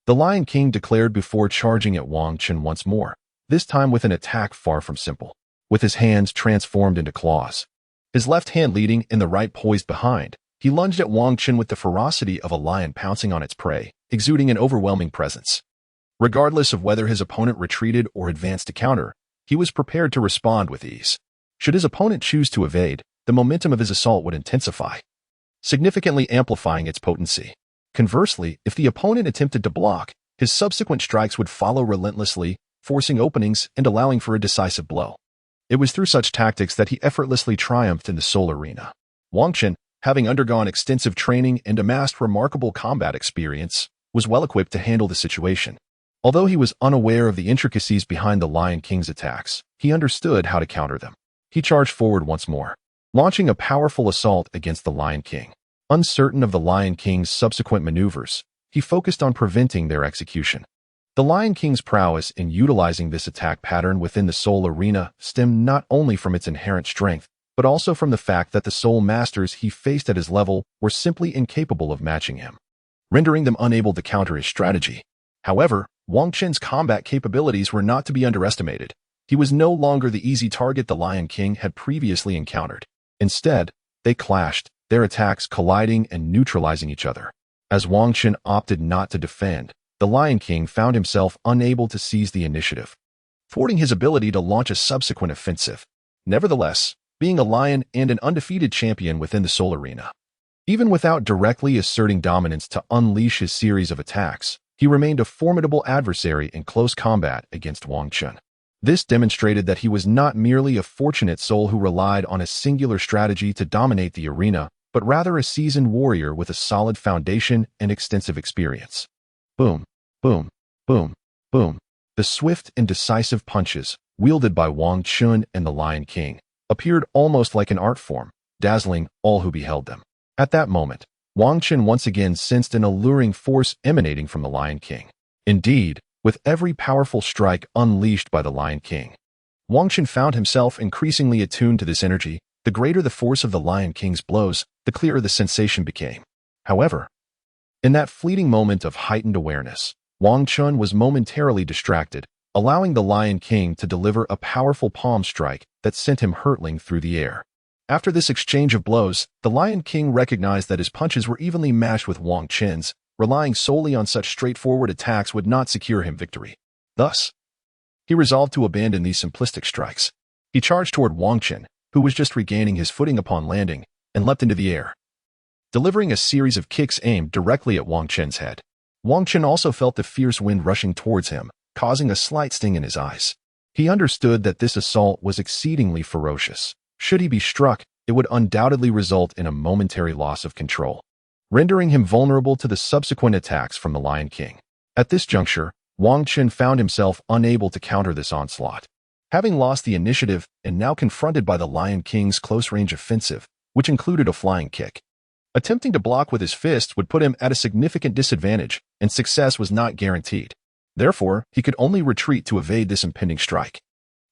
the Lion King declared before charging at Wang Chen once more, this time with an attack far from simple. With his hands transformed into claws, his left hand leading and the right poised behind, he lunged at Wang Chen with the ferocity of a lion pouncing on its prey, exuding an overwhelming presence. Regardless of whether his opponent retreated or advanced to counter, he was prepared to respond with ease. Should his opponent choose to evade, the momentum of his assault would intensify, significantly amplifying its potency. Conversely, if the opponent attempted to block, his subsequent strikes would follow relentlessly, forcing openings and allowing for a decisive blow. It was through such tactics that he effortlessly triumphed in the Soul Arena. Wang Chen, having undergone extensive training and amassed remarkable combat experience, was well equipped to handle the situation. Although he was unaware of the intricacies behind the Lion King's attacks, he understood how to counter them. He charged forward once more, launching a powerful assault against the Lion King. Uncertain of the Lion King's subsequent maneuvers, he focused on preventing their execution. The Lion King's prowess in utilizing this attack pattern within the Soul Arena stemmed not only from its inherent strength, but also from the fact that the soul masters he faced at his level were simply incapable of matching him, rendering them unable to counter his strategy. However, Wang Qin's combat capabilities were not to be underestimated. He was no longer the easy target the Lion King had previously encountered. Instead, they clashed, their attacks colliding and neutralizing each other. As Wang Qin opted not to defend, the Lion King found himself unable to seize the initiative, thwarting his ability to launch a subsequent offensive. Nevertheless, being a lion and an undefeated champion within the Soul Arena, even without directly asserting dominance to unleash his series of attacks, he remained a formidable adversary in close combat against Wang Qin. This demonstrated that he was not merely a fortunate soul who relied on a singular strategy to dominate the arena, but rather a seasoned warrior with a solid foundation and extensive experience. Boom, boom, boom, boom. The swift and decisive punches, wielded by Wang Qin and the Lion King, appeared almost like an art form, dazzling all who beheld them. At that moment, Wang Qin once again sensed an alluring force emanating from the Lion King. Indeed, with every powerful strike unleashed by the Lion King, Wang Qin found himself increasingly attuned to this energy. The greater the force of the Lion King's blows, the clearer the sensation became. However, in that fleeting moment of heightened awareness, Wang Qin was momentarily distracted, allowing the Lion King to deliver a powerful palm strike that sent him hurtling through the air. After this exchange of blows, the Lion King recognized that his punches were evenly matched with Wang Qin's. Relying solely on such straightforward attacks would not secure him victory. Thus, he resolved to abandon these simplistic strikes. He charged toward Wang Qin, who was just regaining his footing upon landing, and leapt into the air, delivering a series of kicks aimed directly at Wang Qin's head. Wang Qin also felt the fierce wind rushing towards him, causing a slight sting in his eyes. He understood that this assault was exceedingly ferocious. Should he be struck, it would undoubtedly result in a momentary loss of control, rendering him vulnerable to the subsequent attacks from the Lion King. At this juncture, Wang Qin found himself unable to counter this onslaught. Having lost the initiative and now confronted by the Lion King's close-range offensive, which included a flying kick, attempting to block with his fists would put him at a significant disadvantage, and success was not guaranteed. Therefore, he could only retreat to evade this impending strike.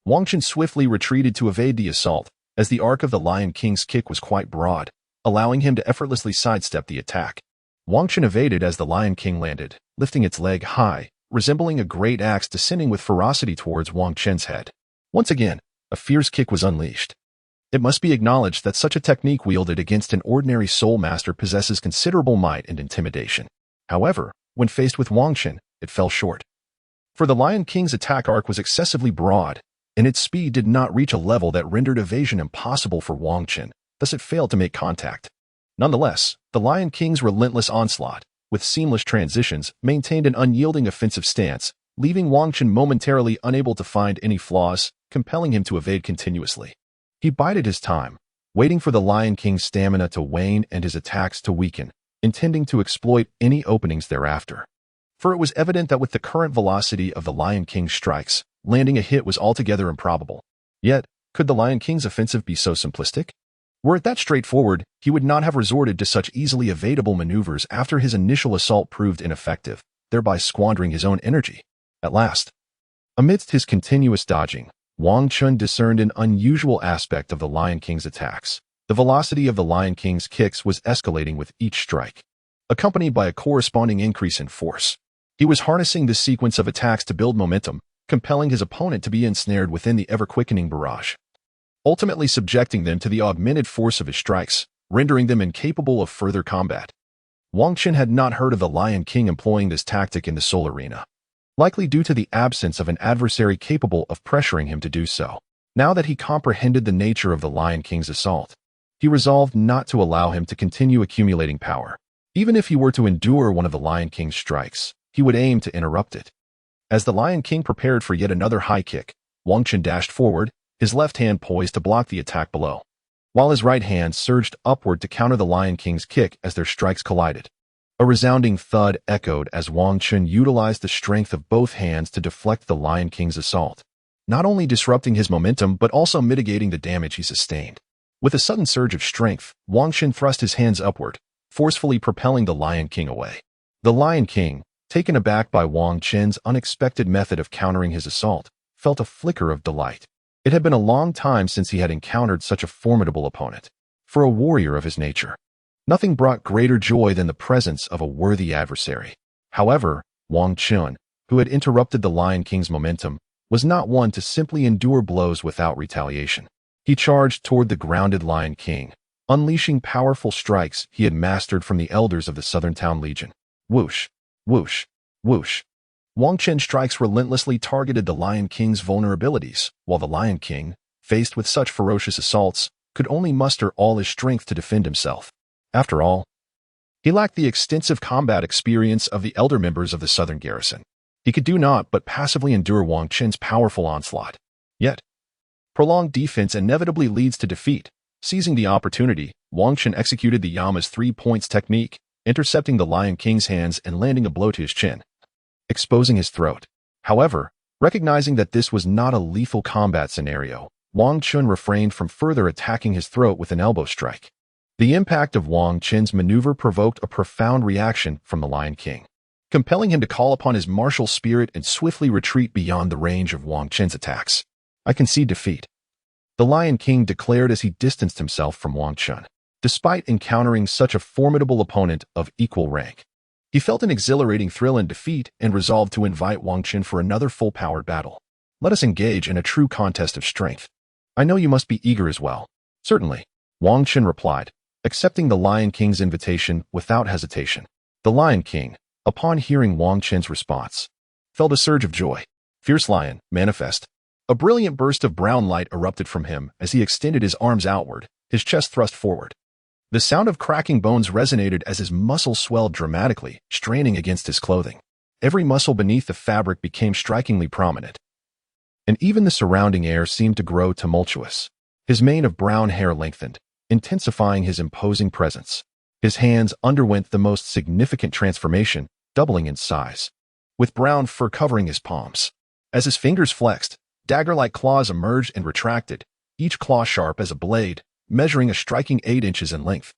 Wang Qin swiftly retreated to evade the assault, as the arc of the Lion King's kick was quite broad, allowing him to effortlessly sidestep the attack. Wang Qin evaded as the Lion King landed, lifting its leg high, resembling a great axe descending with ferocity towards Wang Qin's head. Once again, a fierce kick was unleashed. It must be acknowledged that such a technique wielded against an ordinary soul master possesses considerable might and intimidation. However, when faced with Wang Qin, it fell short. For the Lion King's attack arc was excessively broad, and its speed did not reach a level that rendered evasion impossible for Wang Qin, thus it failed to make contact. Nonetheless, the Lion King's relentless onslaught, with seamless transitions, maintained an unyielding offensive stance, leaving Wang Qin momentarily unable to find any flaws, compelling him to evade continuously. He bided his time, waiting for the Lion King's stamina to wane and his attacks to weaken, intending to exploit any openings thereafter. For it was evident that with the current velocity of the Lion King's strikes, landing a hit was altogether improbable. Yet, could the Lion King's offensive be so simplistic? Were it that straightforward, he would not have resorted to such easily evadable maneuvers after his initial assault proved ineffective, thereby squandering his own energy. At last, amidst his continuous dodging, Wang Qin discerned an unusual aspect of the Lion King's attacks. The velocity of the Lion King's kicks was escalating with each strike, accompanied by a corresponding increase in force. He was harnessing this sequence of attacks to build momentum, compelling his opponent to be ensnared within the ever-quickening barrage, ultimately subjecting them to the augmented force of his strikes, rendering them incapable of further combat. Wang Qin had not heard of the Lion King employing this tactic in the Soul Arena, likely due to the absence of an adversary capable of pressuring him to do so. Now that he comprehended the nature of the Lion King's assault, he resolved not to allow him to continue accumulating power. Even if he were to endure one of the Lion King's strikes, he would aim to interrupt it. As the Lion King prepared for yet another high kick, Wang Qin dashed forward, his left hand poised to block the attack below, while his right hand surged upward to counter the Lion King's kick as their strikes collided. A resounding thud echoed as Wang Qin utilized the strength of both hands to deflect the Lion King's assault, not only disrupting his momentum but also mitigating the damage he sustained. With a sudden surge of strength, Wang Qin thrust his hands upward, forcefully propelling the Lion King away. The Lion King, taken aback by Wang Qin's unexpected method of countering his assault, felt a flicker of delight. It had been a long time since he had encountered such a formidable opponent. For a warrior of his nature, nothing brought greater joy than the presence of a worthy adversary. However, Wang Chun, who had interrupted the Lion King's momentum, was not one to simply endure blows without retaliation. He charged toward the grounded Lion King, unleashing powerful strikes he had mastered from the elders of the Southern Town Legion. Whoosh, whoosh, whoosh. Wang Chen's strikes relentlessly targeted the Lion King's vulnerabilities, while the Lion King, faced with such ferocious assaults, could only muster all his strength to defend himself. After all, he lacked the extensive combat experience of the elder members of the Southern Garrison. He could do naught but passively endure Wang Chen's powerful onslaught. Yet, prolonged defense inevitably leads to defeat. Seizing the opportunity, Wang Chen executed the Yama's 3 points technique, intercepting the Lion King's hands and landing a blow to his chin, exposing his throat. However, recognizing that this was not a lethal combat scenario, Wang Chun refrained from further attacking his throat with an elbow strike. The impact of Wang Chen's maneuver provoked a profound reaction from the Lion King, compelling him to call upon his martial spirit and swiftly retreat beyond the range of Wang Chen's attacks. "I concede defeat," the Lion King declared as he distanced himself from Wang Chun. Despite encountering such a formidable opponent of equal rank, he felt an exhilarating thrill in defeat and resolved to invite Wang Chen for another full-powered battle. "Let us engage in a true contest of strength. I know you must be eager as well." "Certainly," Wang Chen replied, accepting the Lion King's invitation without hesitation. The Lion King, upon hearing Wang Chen's response, felt a surge of joy. "Fierce Lion, manifest." A brilliant burst of brown light erupted from him as he extended his arms outward, his chest thrust forward. The sound of cracking bones resonated as his muscles swelled dramatically, straining against his clothing. Every muscle beneath the fabric became strikingly prominent, and even the surrounding air seemed to grow tumultuous. His mane of brown hair lengthened, intensifying his imposing presence. His hands underwent the most significant transformation, doubling in size, with brown fur covering his palms. As his fingers flexed, dagger-like claws emerged and retracted, each claw sharp as a blade, measuring a striking 8 inches in length.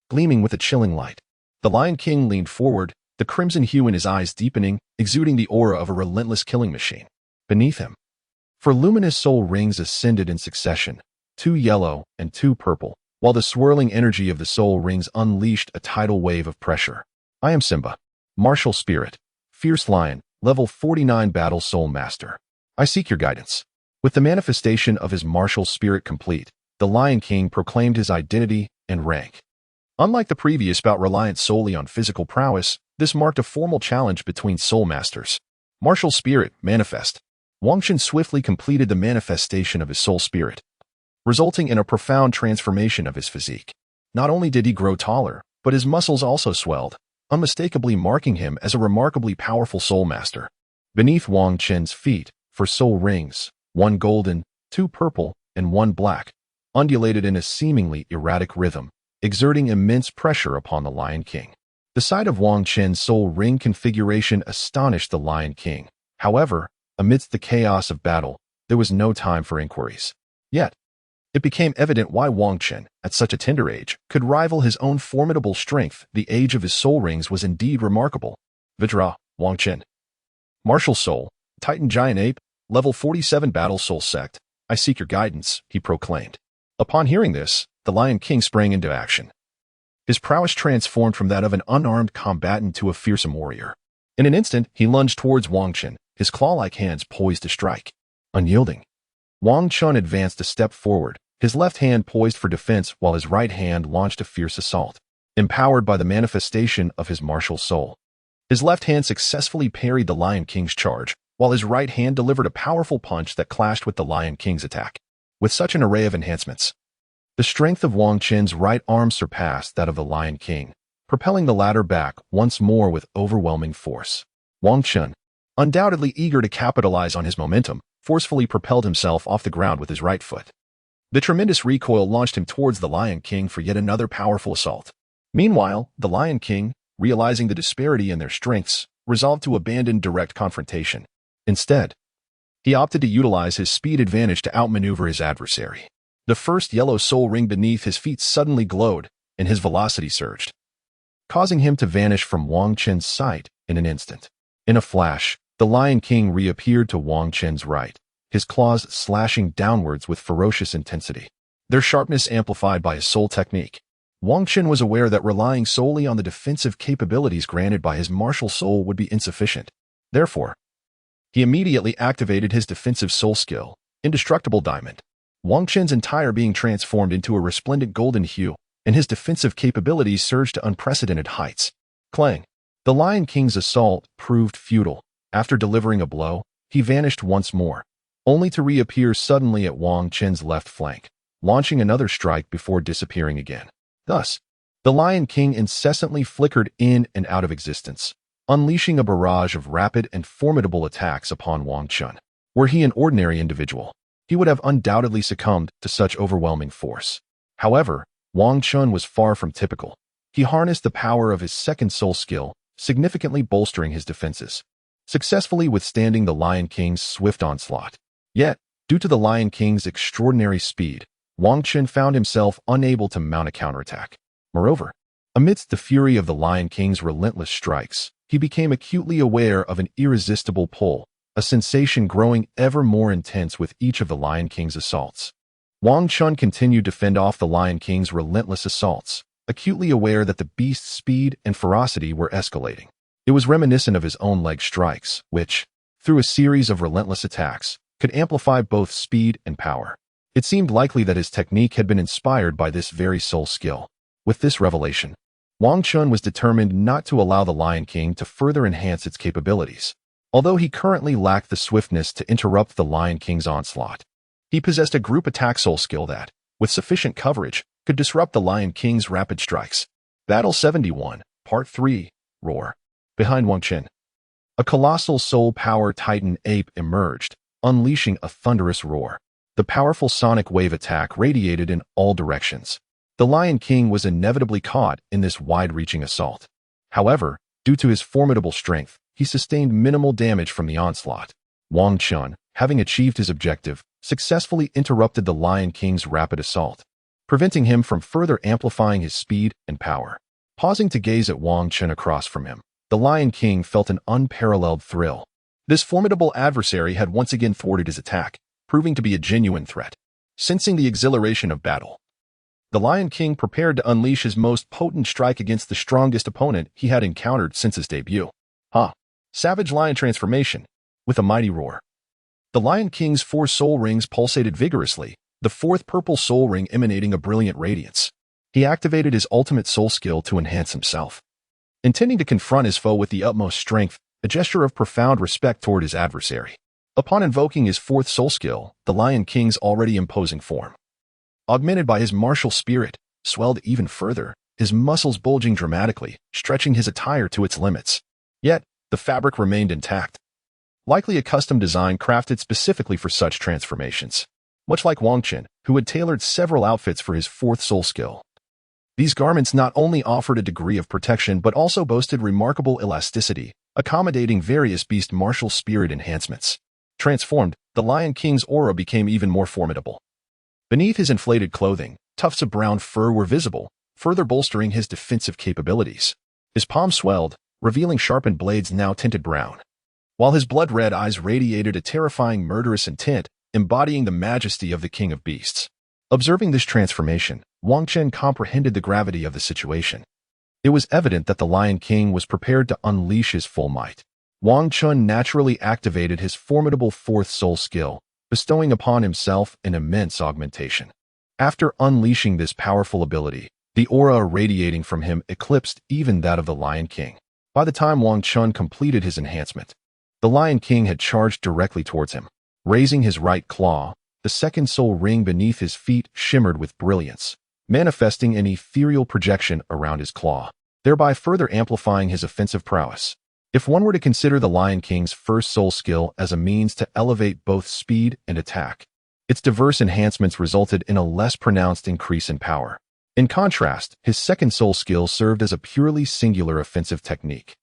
Gleaming with a chilling light, the Lion King leaned forward, the crimson hue in his eyes deepening, exuding the aura of a relentless killing machine. Beneath him, 4 luminous soul rings ascended in succession, 2 yellow and 2 purple, while the swirling energy of the soul rings unleashed a tidal wave of pressure. "I am Simba, martial spirit, fierce lion, level 49 battle soul master. I seek your guidance." With the manifestation of his martial spirit complete, the Lion King proclaimed his identity and rank. Unlike the previous bout reliant solely on physical prowess, this marked a formal challenge between soul masters. Martial spirit, manifest. Wang Chen swiftly completed the manifestation of his soul spirit, resulting in a profound transformation of his physique. Not only did he grow taller, but his muscles also swelled, unmistakably marking him as a remarkably powerful soul master. Beneath Wang Chen's feet, 4 soul rings, 1 golden, 2 purple, and 1 black, undulated in a seemingly erratic rhythm, exerting immense pressure upon the Lion King. The sight of Wang Chen's soul ring configuration astonished the Lion King. However, amidst the chaos of battle, there was no time for inquiries. Yet, it became evident why Wang Chen, at such a tender age, could rival his own formidable strength. The age of his soul rings was indeed remarkable. "Vidra, Wang Chen. Martial soul, Titan giant ape, level 47 battle soul sect. I seek your guidance," he proclaimed. Upon hearing this, the Lion King sprang into action. His prowess transformed from that of an unarmed combatant to a fearsome warrior. In an instant, he lunged towards Wang Chen, his claw-like hands poised to strike. Unyielding, Wang Chun advanced a step forward, his left hand poised for defense while his right hand launched a fierce assault. Empowered by the manifestation of his martial soul, his left hand successfully parried the Lion King's charge, while his right hand delivered a powerful punch that clashed with the Lion King's attack. With such an array of enhancements, the strength of Wang Chen's right arm surpassed that of the Lion King, propelling the latter back once more with overwhelming force. Wang Chen, undoubtedly eager to capitalize on his momentum, forcefully propelled himself off the ground with his right foot. The tremendous recoil launched him towards the Lion King for yet another powerful assault. Meanwhile, the Lion King, realizing the disparity in their strengths, resolved to abandon direct confrontation. Instead, he opted to utilize his speed advantage to outmaneuver his adversary. The first yellow soul ring beneath his feet suddenly glowed, and his velocity surged, causing him to vanish from Wang Chen's sight in an instant. In a flash, the Lion King reappeared to Wang Chen's right, his claws slashing downwards with ferocious intensity, their sharpness amplified by his soul technique. Wang Qin was aware that relying solely on the defensive capabilities granted by his martial soul would be insufficient. Therefore, he immediately activated his defensive soul skill, Indestructible Diamond. Wang Qin's entire being transformed into a resplendent golden hue, and his defensive capabilities surged to unprecedented heights. Clang! The Lion King's assault proved futile. After delivering a blow, he vanished once more, only to reappear suddenly at Wang Qin's left flank, launching another strike before disappearing again. Thus, the Lion King incessantly flickered in and out of existence, unleashing a barrage of rapid and formidable attacks upon Wang Qin. Were he an ordinary individual, he would have undoubtedly succumbed to such overwhelming force. However, Wang Qin was far from typical. He harnessed the power of his second soul skill, significantly bolstering his defenses, successfully withstanding the Lion King's swift onslaught. Yet, due to the Lion King's extraordinary speed, Wang Qin found himself unable to mount a counterattack. Moreover, amidst the fury of the Lion King's relentless strikes, he became acutely aware of an irresistible pull, a sensation growing ever more intense with each of the Lion King's assaults. Wang Qin continued to fend off the Lion King's relentless assaults, acutely aware that the beast's speed and ferocity were escalating. It was reminiscent of his own leg strikes, which, through a series of relentless attacks, could amplify both speed and power. It seemed likely that his technique had been inspired by this very soul skill. With this revelation, Wang Qin was determined not to allow the Lion King to further enhance its capabilities. Although he currently lacked the swiftness to interrupt the Lion King's onslaught, he possessed a group attack soul skill that, with sufficient coverage, could disrupt the Lion King's rapid strikes. Battle 71, Part 3, Roar. Behind Wang Qin, a colossal soul power titan ape emerged, unleashing a thunderous roar. The powerful sonic wave attack radiated in all directions. The Lion King was inevitably caught in this wide-reaching assault. However, due to his formidable strength, he sustained minimal damage from the onslaught. Wang Qin, having achieved his objective, successfully interrupted the Lion King's rapid assault, preventing him from further amplifying his speed and power. Pausing to gaze at Wang Qin across from him, the Lion King felt an unparalleled thrill. This formidable adversary had once again thwarted his attack, proving to be a genuine threat. Sensing the exhilaration of battle, the Lion King prepared to unleash his most potent strike against the strongest opponent he had encountered since his debut. Savage Lion Transformation. With a mighty roar, the Lion King's 4 soul rings pulsated vigorously, the 4th purple soul ring emanating a brilliant radiance. He activated his ultimate soul skill to enhance himself. Intending to confront his foe with the utmost strength, a gesture of profound respect toward his adversary. Upon invoking his 4th soul skill, the Lion King's already imposing form, augmented by his martial spirit, swelled even further, his muscles bulging dramatically, stretching his attire to its limits. Yet, the fabric remained intact, likely a custom design crafted specifically for such transformations. Much like Wang Qin, who had tailored several outfits for his 4th soul skill. These garments not only offered a degree of protection but also boasted remarkable elasticity, accommodating various beast martial spirit enhancements. Transformed, the Lion King's aura became even more formidable. Beneath his inflated clothing, tufts of brown fur were visible, further bolstering his defensive capabilities. His palms swelled, revealing sharpened blades now tinted brown, while his blood-red eyes radiated a terrifying murderous intent, embodying the majesty of the King of Beasts. Observing this transformation, Wang Qin comprehended the gravity of the situation. It was evident that the Lion King was prepared to unleash his full might. Wang Qin naturally activated his formidable 4th soul skill, bestowing upon himself an immense augmentation. After unleashing this powerful ability, the aura radiating from him eclipsed even that of the Lion King. By the time Wang Qin completed his enhancement, the Lion King had charged directly towards him. Raising his right claw, the 2nd soul ring beneath his feet shimmered with brilliance, manifesting an ethereal projection around his claw, thereby further amplifying his offensive prowess. If one were to consider the Lion King's 1st soul skill as a means to elevate both speed and attack, its diverse enhancements resulted in a less pronounced increase in power. In contrast, his 2nd soul skill served as a purely singular offensive technique,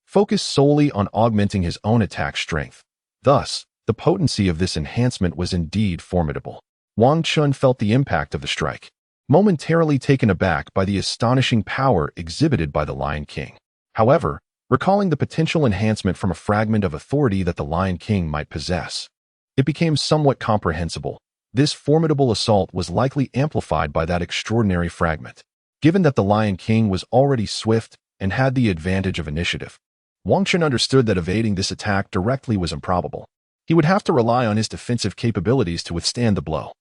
focused solely on augmenting his own attack strength. Thus, the potency of this enhancement was indeed formidable. Wang Qin felt the impact of the strike, momentarily taken aback by the astonishing power exhibited by the Lion King. However, recalling the potential enhancement from a fragment of authority that the Lion King might possess, it became somewhat comprehensible. This formidable assault was likely amplified by that extraordinary fragment. Given that the Lion King was already swift and had the advantage of initiative, Wang Chun understood that evading this attack directly was improbable. He would have to rely on his defensive capabilities to withstand the blow.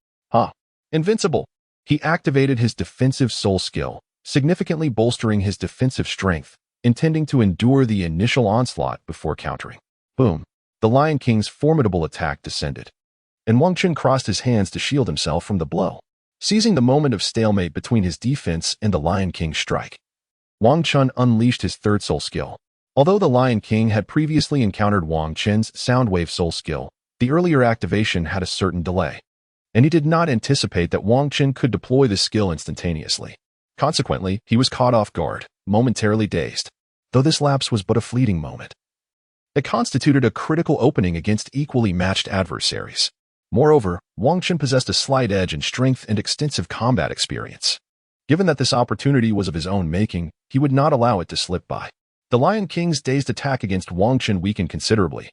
Invincible! He activated his defensive soul skill, significantly bolstering his defensive strength, intending to endure the initial onslaught before countering. Boom! The Lion King's formidable attack descended, and Wang Chun crossed his hands to shield himself from the blow. Seizing the moment of stalemate between his defense and the Lion King's strike, Wang Chun unleashed his third soul skill. Although the Lion King had previously encountered Wang Chun's Soundwave soul skill, the earlier activation had a certain delay, and he did not anticipate that Wang Chun could deploy the skill instantaneously. Consequently, he was caught off guard, momentarily dazed. Though this lapse was but a fleeting moment, it constituted a critical opening against equally matched adversaries. Moreover, Wang Chun possessed a slight edge in strength and extensive combat experience. Given that this opportunity was of his own making, he would not allow it to slip by. The Lion King's dazed attack against Wang Chun weakened considerably,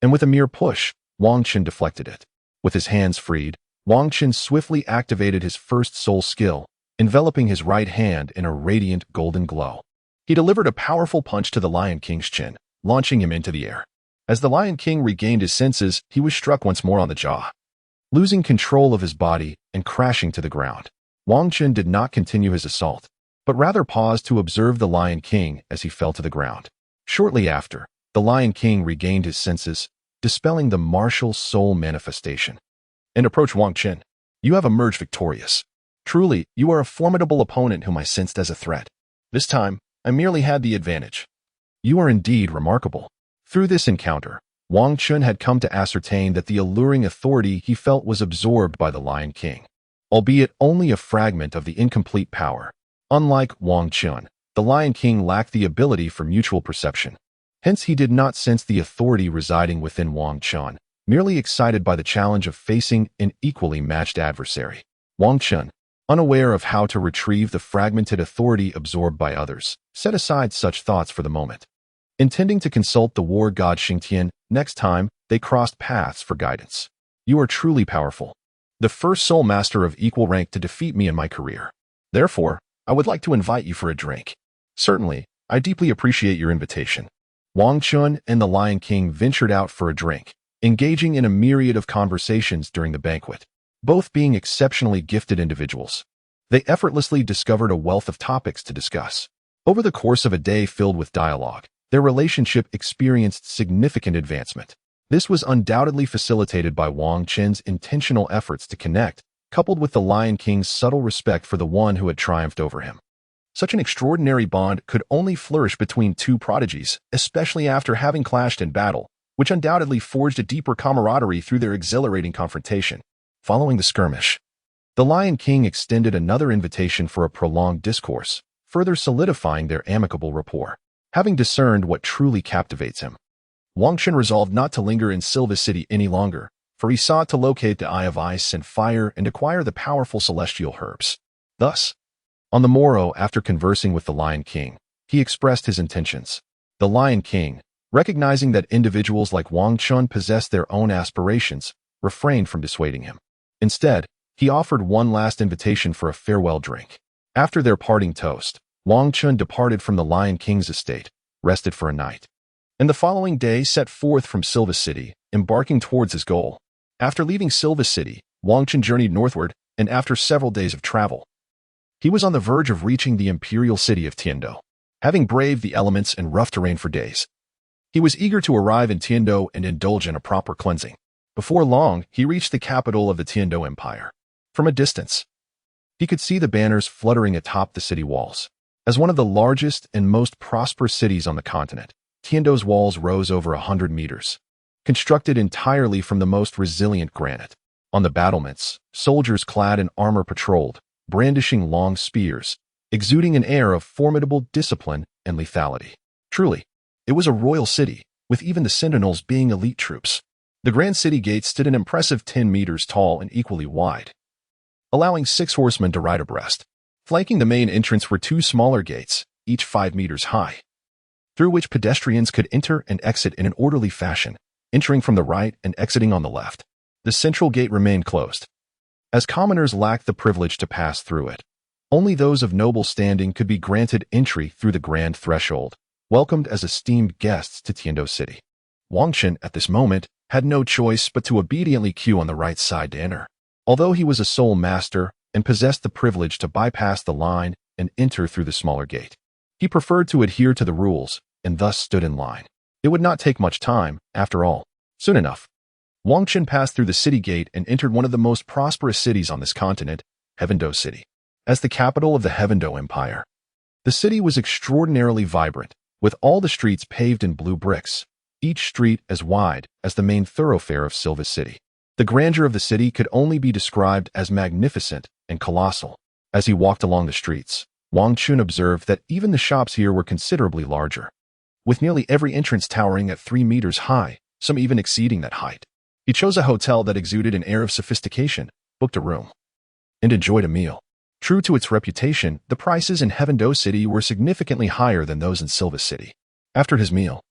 and with a mere push, Wang Chun deflected it. With his hands freed, Wang Chun swiftly activated his first soul skill, enveloping his right hand in a radiant golden glow. He delivered a powerful punch to the Lion King's chin, launching him into the air. As the Lion King regained his senses, he was struck once more on the jaw. Losing control of his body and crashing to the ground, Wang Chun did not continue his assault, but rather paused to observe the Lion King as he fell to the ground. Shortly after, the Lion King regained his senses, dispelling the martial soul manifestation, and approached Wang Chun. You have emerged victorious. Truly, you are a formidable opponent whom I sensed as a threat. This time, I merely had the advantage. You are indeed remarkable. Through this encounter, Wang Chun had come to ascertain that the alluring authority he felt was absorbed by the Lion King, albeit only a fragment of the incomplete power. Unlike Wang Chun, the Lion King lacked the ability for mutual perception. Hence, he did not sense the authority residing within Wang Chun, merely excited by the challenge of facing an equally matched adversary. Wang Chun, unaware of how to retrieve the fragmented authority absorbed by others, set aside such thoughts for the moment. Intending to consult the war god Xingtian, next time they crossed paths for guidance. You are truly powerful. The first soul master of equal rank to defeat me in my career. Therefore, I would like to invite you for a drink. Certainly, I deeply appreciate your invitation. Wang Chun and the Lion King ventured out for a drink, engaging in a myriad of conversations during the banquet. Both being exceptionally gifted individuals, they effortlessly discovered a wealth of topics to discuss. Over the course of a day filled with dialogue, their relationship experienced significant advancement. This was undoubtedly facilitated by Wang Chun's intentional efforts to connect, coupled with the Lion King's subtle respect for the one who had triumphed over him. Such an extraordinary bond could only flourish between two prodigies, especially after having clashed in battle, which undoubtedly forged a deeper camaraderie through their exhilarating confrontation. Following the skirmish, the Lion King extended another invitation for a prolonged discourse, further solidifying their amicable rapport. Having discerned what truly captivates him, Wang Chun resolved not to linger in Silva City any longer, for he sought to locate the Eye of Ice and Fire and acquire the powerful celestial herbs. Thus, on the morrow after conversing with the Lion King, he expressed his intentions. The Lion King, recognizing that individuals like Wang Chun possessed their own aspirations, refrained from dissuading him. Instead, he offered one last invitation for a farewell drink. After their parting toast, Wang Chun departed from the Lion King's estate, rested for a night, and the following day set forth from Silva City, embarking towards his goal. After leaving Silva City, Wang Chun journeyed northward, and after several days of travel, he was on the verge of reaching the imperial city of Tiando. Having braved the elements and rough terrain for days, he was eager to arrive in Tiando and indulge in a proper cleansing. Before long, he reached the capital of the Douluo Empire. From a distance, he could see the banners fluttering atop the city walls. As one of the largest and most prosperous cities on the continent, Tiando's walls rose over 100 meters, constructed entirely from the most resilient granite. On the battlements, soldiers clad in armor patrolled, brandishing long spears, exuding an air of formidable discipline and lethality. Truly, it was a royal city, with even the sentinels being elite troops. The grand city gate stood an impressive 10 meters tall and equally wide, allowing 6 horsemen to ride abreast. Flanking the main entrance were 2 smaller gates, each 5 meters high, through which pedestrians could enter and exit in an orderly fashion, entering from the right and exiting on the left. The central gate remained closed, as commoners lacked the privilege to pass through it. Only those of noble standing could be granted entry through the grand threshold, welcomed as esteemed guests to Tiando City. Wang Chun, at this moment, had no choice but to obediently queue on the right side to enter. Although he was a soul master and possessed the privilege to bypass the line and enter through the smaller gate, he preferred to adhere to the rules and thus stood in line. It would not take much time, after all. Soon enough, Wang Chun passed through the city gate and entered one of the most prosperous cities on this continent, Heavendo City. As the capital of the Douluo Empire, the city was extraordinarily vibrant, with all the streets paved in blue bricks, each street as wide as the main thoroughfare of Silva City. The grandeur of the city could only be described as magnificent and colossal. As he walked along the streets, Wang Chun observed that even the shops here were considerably larger, with nearly every entrance towering at 3 meters high, some even exceeding that height. He chose a hotel that exuded an air of sophistication, booked a room, and enjoyed a meal. True to its reputation, the prices in Heavendo City were significantly higher than those in Silva City. After his meal,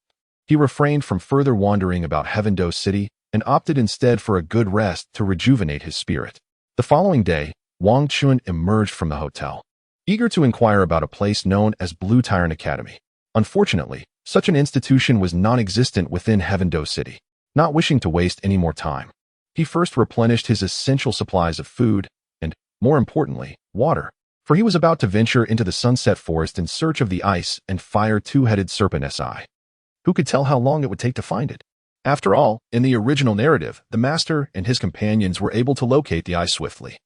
he refrained from further wandering about Heavendo City and opted instead for a good rest to rejuvenate his spirit. The following day, Wang Chun emerged from the hotel, eager to inquire about a place known as Blue Tyrant Academy. Unfortunately, such an institution was non-existent within Heavendo City. Not wishing to waste any more time, he first replenished his essential supplies of food and, more importantly, water, for he was about to venture into the Sunset Forest in search of the ice and fire two-headed serpent Si. Who could tell how long it would take to find it? After all, in the original narrative, the master and his companions were able to locate the ice swiftly,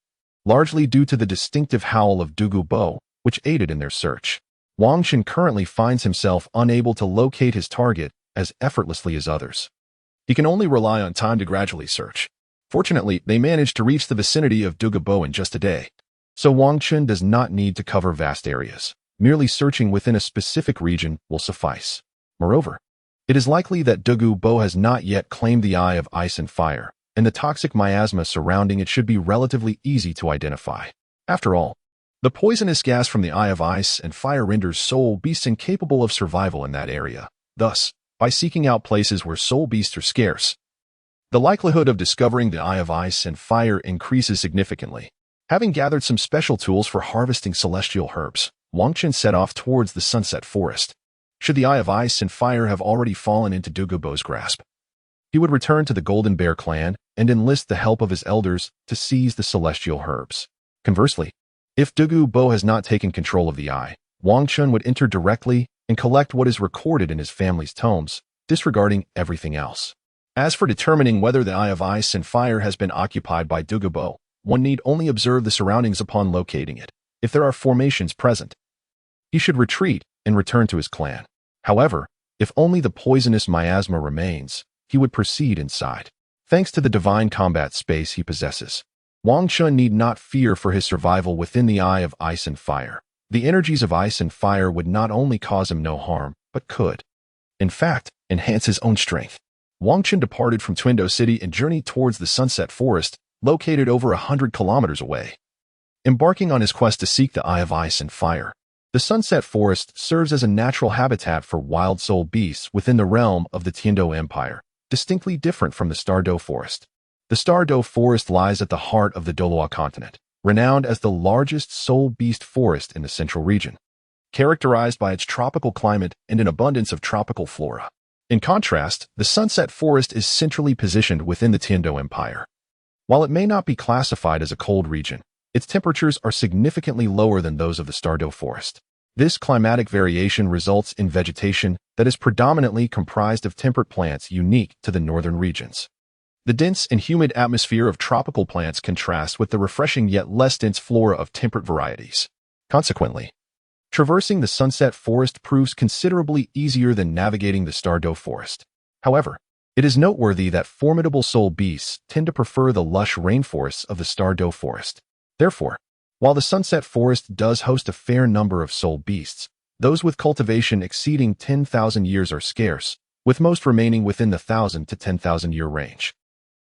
largely due to the distinctive howl of Douluo Bo, which aided in their search. Wang Chun currently finds himself unable to locate his target as effortlessly as others. He can only rely on time to gradually search. Fortunately, they managed to reach the vicinity of Douluo Bo in just a day, so Wang Chun does not need to cover vast areas. Merely searching within a specific region will suffice. Moreover, it is likely that Douluo Bo has not yet claimed the Eye of Ice and Fire, and the toxic miasma surrounding it should be relatively easy to identify. After all, the poisonous gas from the Eye of Ice and Fire renders soul beasts incapable of survival in that area. Thus, by seeking out places where soul beasts are scarce, the likelihood of discovering the Eye of Ice and Fire increases significantly. Having gathered some special tools for harvesting celestial herbs, Wang Chun set off towards the Sunset Forest. Should the Eye of Ice and Fire have already fallen into Douluo Bo's grasp, he would return to the Golden Bear clan and enlist the help of his elders to seize the celestial herbs. Conversely, if Douluo Bo has not taken control of the Eye, Wang Chun would enter directly and collect what is recorded in his family's tomes, disregarding everything else. As for determining whether the Eye of Ice and Fire has been occupied by Douluo Bo, one need only observe the surroundings upon locating it. If there are formations present, he should retreat and return to his clan. However, if only the poisonous miasma remains, he would proceed inside. Thanks to the divine combat space he possesses, Wang Chun need not fear for his survival within the Eye of Ice and Fire. The energies of ice and fire would not only cause him no harm, but could, in fact, enhance his own strength. Wang Chun departed from Tiando City and journeyed towards the Sunset Forest, located over 100 kilometers away. Embarking on his quest to seek the Eye of Ice and Fire, the Sunset Forest serves as a natural habitat for wild soul beasts within the realm of the Tiando Empire, distinctly different from the Star Luo Forest. The Star Luo Forest lies at the heart of the Douluo Continent, renowned as the largest soul beast forest in the central region, characterized by its tropical climate and an abundance of tropical flora. In contrast, the Sunset Forest is centrally positioned within the Tiando Empire. While it may not be classified as a cold region, its temperatures are significantly lower than those of the Star Luo Forest. This climatic variation results in vegetation that is predominantly comprised of temperate plants unique to the northern regions. The dense and humid atmosphere of tropical plants contrasts with the refreshing yet less dense flora of temperate varieties. Consequently, traversing the Sunset Forest proves considerably easier than navigating the Star Luo Forest. However, it is noteworthy that formidable soul beasts tend to prefer the lush rainforests of the Star Luo Forest. Therefore, while the Sunset Forest does host a fair number of soul beasts, those with cultivation exceeding 10,000 years are scarce, with most remaining within the 1,000 to 10,000 year range.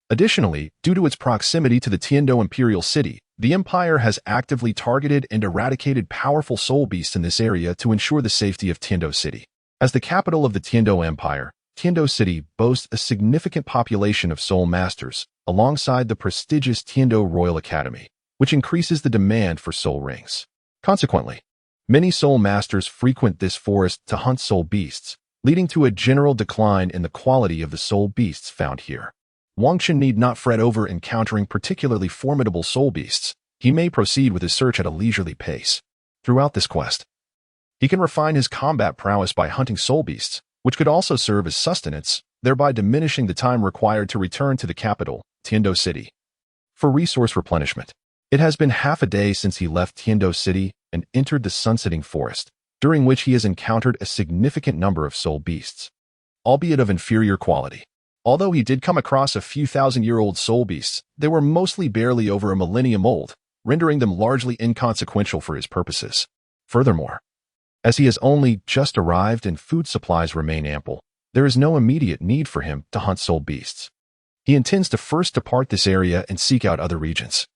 Additionally, due to its proximity to the Tiando Imperial City, the Empire has actively targeted and eradicated powerful soul beasts in this area to ensure the safety of Tiando City. As the capital of the Tiando Empire, Tiando City boasts a significant population of soul masters, alongside the prestigious Tiando Royal Academy, which increases the demand for soul rings. Consequently, many soul masters frequent this forest to hunt soul beasts, leading to a general decline in the quality of the soul beasts found here. Wang Qun need not fret over encountering particularly formidable soul beasts. He may proceed with his search at a leisurely pace. Throughout this quest, he can refine his combat prowess by hunting soul beasts, which could also serve as sustenance, thereby diminishing the time required to return to the capital, Tiando City. For resource replenishment, it has been half a day since he left Tiando City and entered the sunsetting forest, during which he has encountered a significant number of soul beasts, albeit of inferior quality. Although he did come across a few thousand-year-old soul beasts, they were mostly barely over a millennium old, rendering them largely inconsequential for his purposes. Furthermore, as he has only just arrived and food supplies remain ample, there is no immediate need for him to hunt soul beasts. He intends to first depart this area and seek out other regions.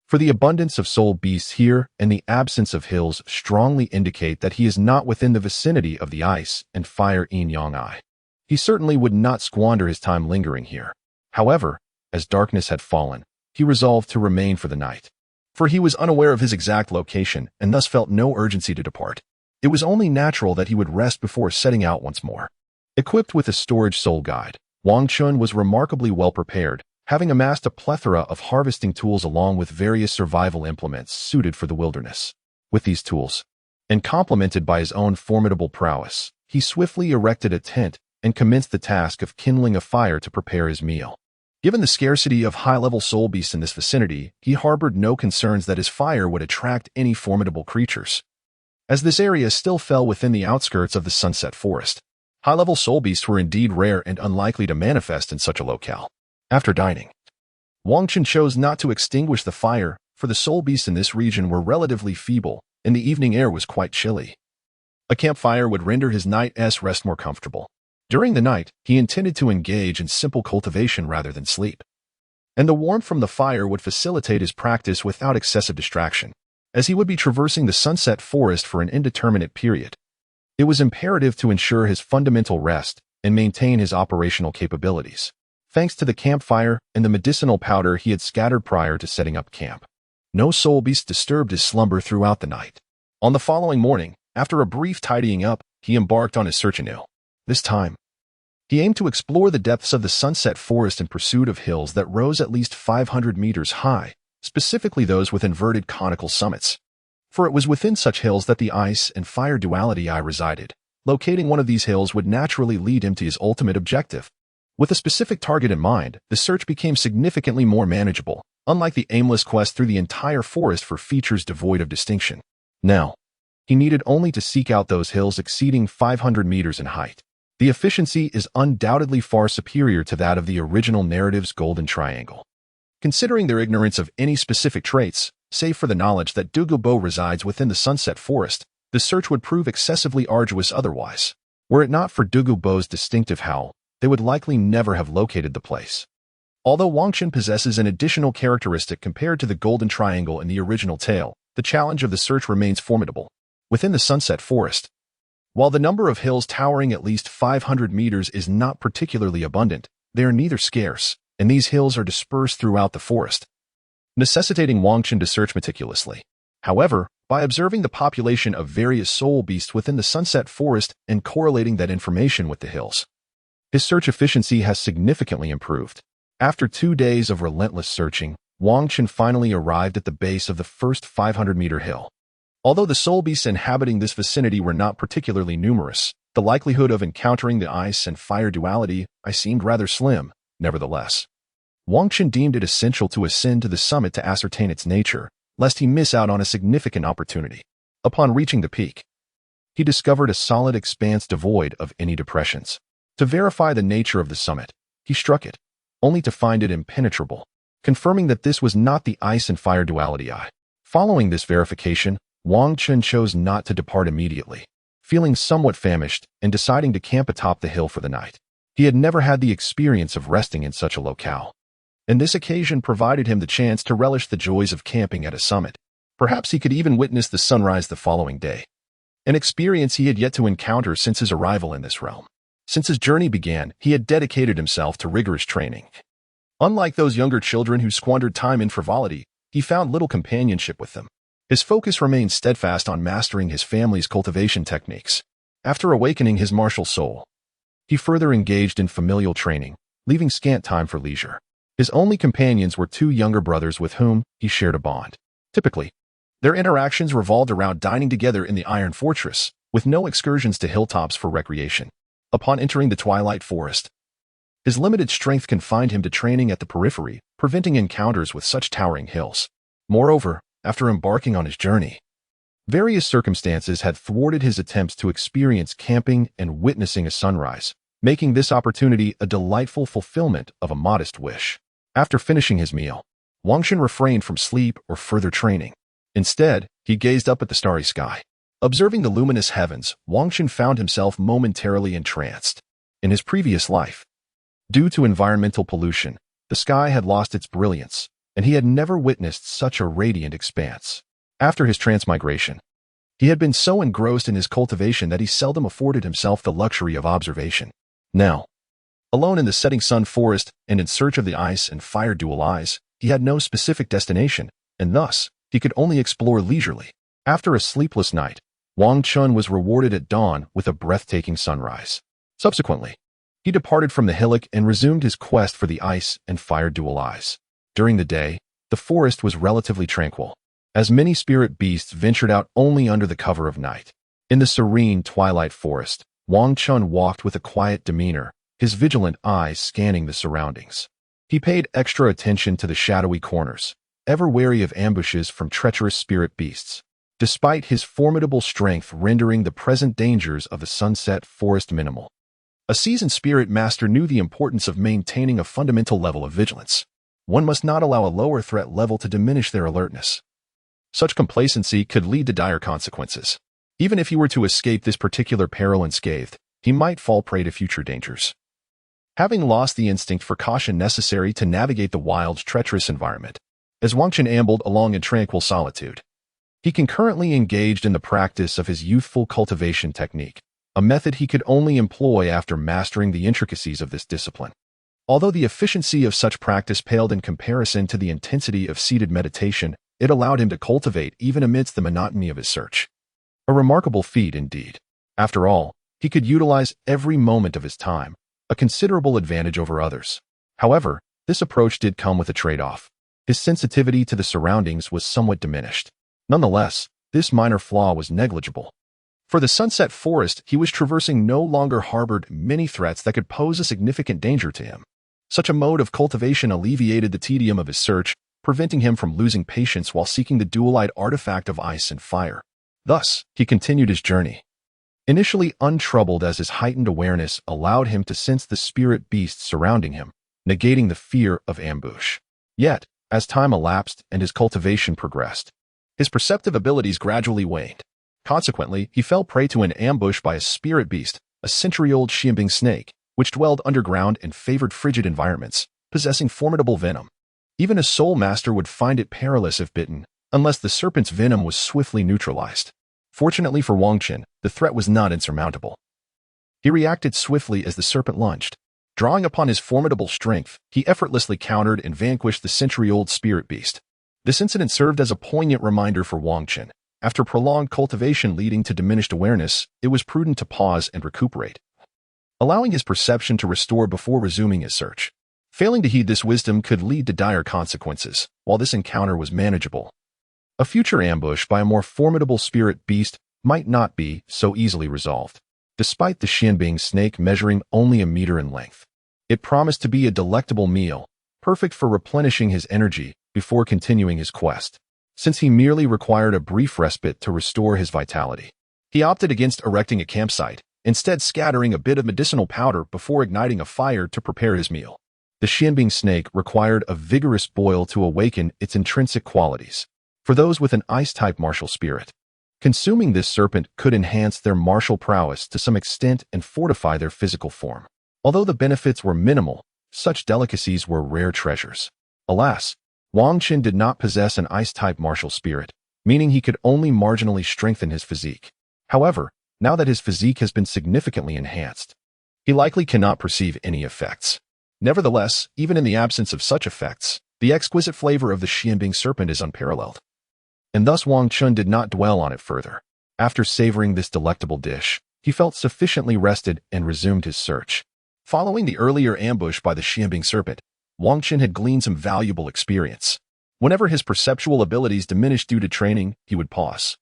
For the abundance of soul beasts here and the absence of hills strongly indicate that he is not within the vicinity of the ice and fire yin-yang eye. He certainly would not squander his time lingering here. However, as darkness had fallen, he resolved to remain for the night. For he was unaware of his exact location and thus felt no urgency to depart. It was only natural that he would rest before setting out once more. Equipped with a storage soul guide, Wang Qun was remarkably well prepared, having amassed a plethora of harvesting tools along with various survival implements suited for the wilderness. With these tools, and complemented by his own formidable prowess, he swiftly erected a tent and commenced the task of kindling a fire to prepare his meal. Given the scarcity of high-level soul beasts in this vicinity, he harbored no concerns that his fire would attract any formidable creatures. As this area still fell within the outskirts of the sunset forest, high-level soul beasts were indeed rare and unlikely to manifest in such a locale. After dining, Wang Qun chose not to extinguish the fire, for the soul beasts in this region were relatively feeble, and the evening air was quite chilly. A campfire would render his night's rest more comfortable. During the night, he intended to engage in simple cultivation rather than sleep, and the warmth from the fire would facilitate his practice without excessive distraction, as he would be traversing the sunset forest for an indeterminate period. It was imperative to ensure his fundamental rest and maintain his operational capabilities, thanks to the campfire and the medicinal powder he had scattered prior to setting up camp. No soul beast disturbed his slumber throughout the night. On the following morning, after a brief tidying up, he embarked on his search anew. This time, he aimed to explore the depths of the sunset forest in pursuit of hills that rose at least 500 meters high, specifically those with inverted conical summits. For it was within such hills that the ice and fire duality eye resided. Locating one of these hills would naturally lead him to his ultimate objective. With a specific target in mind, the search became significantly more manageable, unlike the aimless quest through the entire forest for features devoid of distinction. Now, he needed only to seek out those hills exceeding 500 meters in height. The efficiency is undoubtedly far superior to that of the original narrative's Golden Triangle. Considering their ignorance of any specific traits, save for the knowledge that Douluo resides within the sunset forest, the search would prove excessively arduous otherwise. Were it not for Douluo's distinctive howl, they would likely never have located the place. Although Wang Qun possesses an additional characteristic compared to the Golden Triangle in the original tale, the challenge of the search remains formidable. Within the sunset forest, while the number of hills towering at least 500 meters is not particularly abundant, they are neither scarce, and these hills are dispersed throughout the forest, necessitating Wang Qun to search meticulously. However, by observing the population of various soul beasts within the sunset forest and correlating that information with the hills, his search efficiency has significantly improved. After 2 days of relentless searching, Wang Qun finally arrived at the base of the first 500-meter hill. Although the soul beasts inhabiting this vicinity were not particularly numerous, the likelihood of encountering the ice and fire duality seemed rather slim. Nevertheless, Wang Qun deemed it essential to ascend to the summit to ascertain its nature, lest he miss out on a significant opportunity. Upon reaching the peak, he discovered a solid expanse devoid of any depressions. To verify the nature of the summit, he struck it, only to find it impenetrable, confirming that this was not the ice and fire duality eye. Following this verification, Wang Qun chose not to depart immediately, feeling somewhat famished and deciding to camp atop the hill for the night. He had never had the experience of resting in such a locale, and this occasion provided him the chance to relish the joys of camping at a summit. Perhaps he could even witness the sunrise the following day, an experience he had yet to encounter since his arrival in this realm. Since his journey began, he had dedicated himself to rigorous training, Unlike those younger children who squandered time in frivolity, he found little companionship with them. His focus remained steadfast on mastering his family's cultivation techniques. After awakening his martial soul, he further engaged in familial training, leaving scant time for leisure. His only companions were two younger brothers with whom he shared a bond. Typically, their interactions revolved around dining together in the Iron Fortress, with no excursions to hilltops for recreation. Upon entering the Twilight Forest, his limited strength confined him to training at the periphery, preventing encounters with such towering hills. Moreover, after embarking on his journey, various circumstances had thwarted his attempts to experience camping and witnessing a sunrise, making this opportunity a delightful fulfillment of a modest wish. After finishing his meal, Wangshan refrained from sleep or further training. Instead, he gazed up at the starry sky. Observing the luminous heavens, Wangshan found himself momentarily entranced. In his previous life, due to environmental pollution, the sky had lost its brilliance, and he had never witnessed such a radiant expanse. After his transmigration, he had been so engrossed in his cultivation that he seldom afforded himself the luxury of observation. Now, alone in the setting sun forest and in search of the ice and fire dual eyes, he had no specific destination, and thus, he could only explore leisurely. After a sleepless night, Wang Chun was rewarded at dawn with a breathtaking sunrise. Subsequently, he departed from the hillock and resumed his quest for the ice and fire dual eyes. During the day, the forest was relatively tranquil, as many spirit beasts ventured out only under the cover of night. In the serene twilight forest, Wang Chun walked with a quiet demeanor, his vigilant eyes scanning the surroundings. He paid extra attention to the shadowy corners, ever wary of ambushes from treacherous spirit beasts. Despite his formidable strength rendering the present dangers of the sunset forest minimal, a seasoned spirit master knew the importance of maintaining a fundamental level of vigilance. One must not allow a lower threat level to diminish their alertness. Such complacency could lead to dire consequences. Even if he were to escape this particular peril unscathed, he might fall prey to future dangers. Having lost the instinct for caution necessary to navigate the wild's treacherous environment, as Wangshan ambled along in tranquil solitude, he concurrently engaged in the practice of his youthful cultivation technique, a method he could only employ after mastering the intricacies of this discipline. Although the efficiency of such practice paled in comparison to the intensity of seated meditation, it allowed him to cultivate even amidst the monotony of his search. A remarkable feat indeed. After all, he could utilize every moment of his time, a considerable advantage over others. However, this approach did come with a trade-off. His sensitivity to the surroundings was somewhat diminished. Nonetheless, this minor flaw was negligible. For the sunset forest he was traversing no longer harbored many threats that could pose a significant danger to him. Such a mode of cultivation alleviated the tedium of his search, preventing him from losing patience while seeking the dual-eyed artifact of ice and fire. Thus, he continued his journey, initially untroubled as his heightened awareness allowed him to sense the spirit beasts surrounding him, negating the fear of ambush. Yet, as time elapsed and his cultivation progressed, his perceptive abilities gradually waned. Consequently, he fell prey to an ambush by a spirit beast, a century-old Jingang snake, which dwelled underground and favored frigid environments, possessing formidable venom. Even a soul master would find it perilous if bitten, unless the serpent's venom was swiftly neutralized. Fortunately for Wangshan, the threat was not insurmountable. He reacted swiftly as the serpent lunged. Drawing upon his formidable strength, he effortlessly countered and vanquished the century-old spirit beast. This incident served as a poignant reminder for Wangshan. After prolonged cultivation leading to diminished awareness, it was prudent to pause and recuperate, allowing his perception to restore before resuming his search. Failing to heed this wisdom could lead to dire consequences, while this encounter was manageable. A future ambush by a more formidable spirit beast might not be so easily resolved. Despite the Jingang snake measuring only a meter in length, it promised to be a delectable meal, perfect for replenishing his energy before continuing his quest. Since he merely required a brief respite to restore his vitality, he opted against erecting a campsite, instead scattering a bit of medicinal powder before igniting a fire to prepare his meal. The Jingang snake required a vigorous boil to awaken its intrinsic qualities. For those with an ice-type martial spirit, consuming this serpent could enhance their martial prowess to some extent and fortify their physical form. Although the benefits were minimal, such delicacies were rare treasures. Alas, Wangshan did not possess an ice-type martial spirit, meaning he could only marginally strengthen his physique. However, now that his physique has been significantly enhanced, he likely cannot perceive any effects. Nevertheless, even in the absence of such effects, the exquisite flavor of the Xianbing serpent is unparalleled. And thus Wang Chun did not dwell on it further. After savoring this delectable dish, he felt sufficiently rested and resumed his search. Following the earlier ambush by the Xianbing serpent, Wang Chun had gleaned some valuable experience. Whenever his perceptual abilities diminished due to training, he would pause,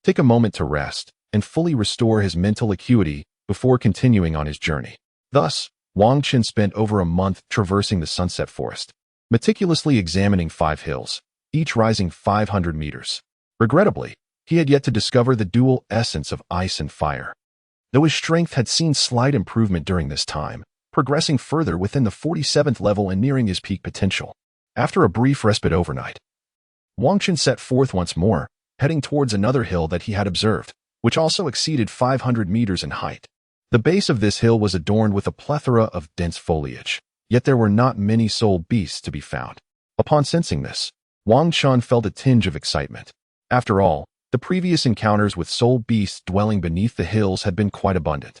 take a moment to rest, and fully restore his mental acuity before continuing on his journey. Thus, Wang Chun spent over a month traversing the Sunset Forest, meticulously examining 5 hills, each rising 500 meters. Regrettably, he had yet to discover the dual essence of ice and fire. Though his strength had seen slight improvement during this time, progressing further within the 47th level and nearing his peak potential. After a brief respite overnight, Wang Chun set forth once more, heading towards another hill that he had observed, which also exceeded 500 meters in height. The base of this hill was adorned with a plethora of dense foliage, yet there were not many soul beasts to be found. Upon sensing this, Wang Chun felt a tinge of excitement. After all, the previous encounters with soul beasts dwelling beneath the hills had been quite abundant.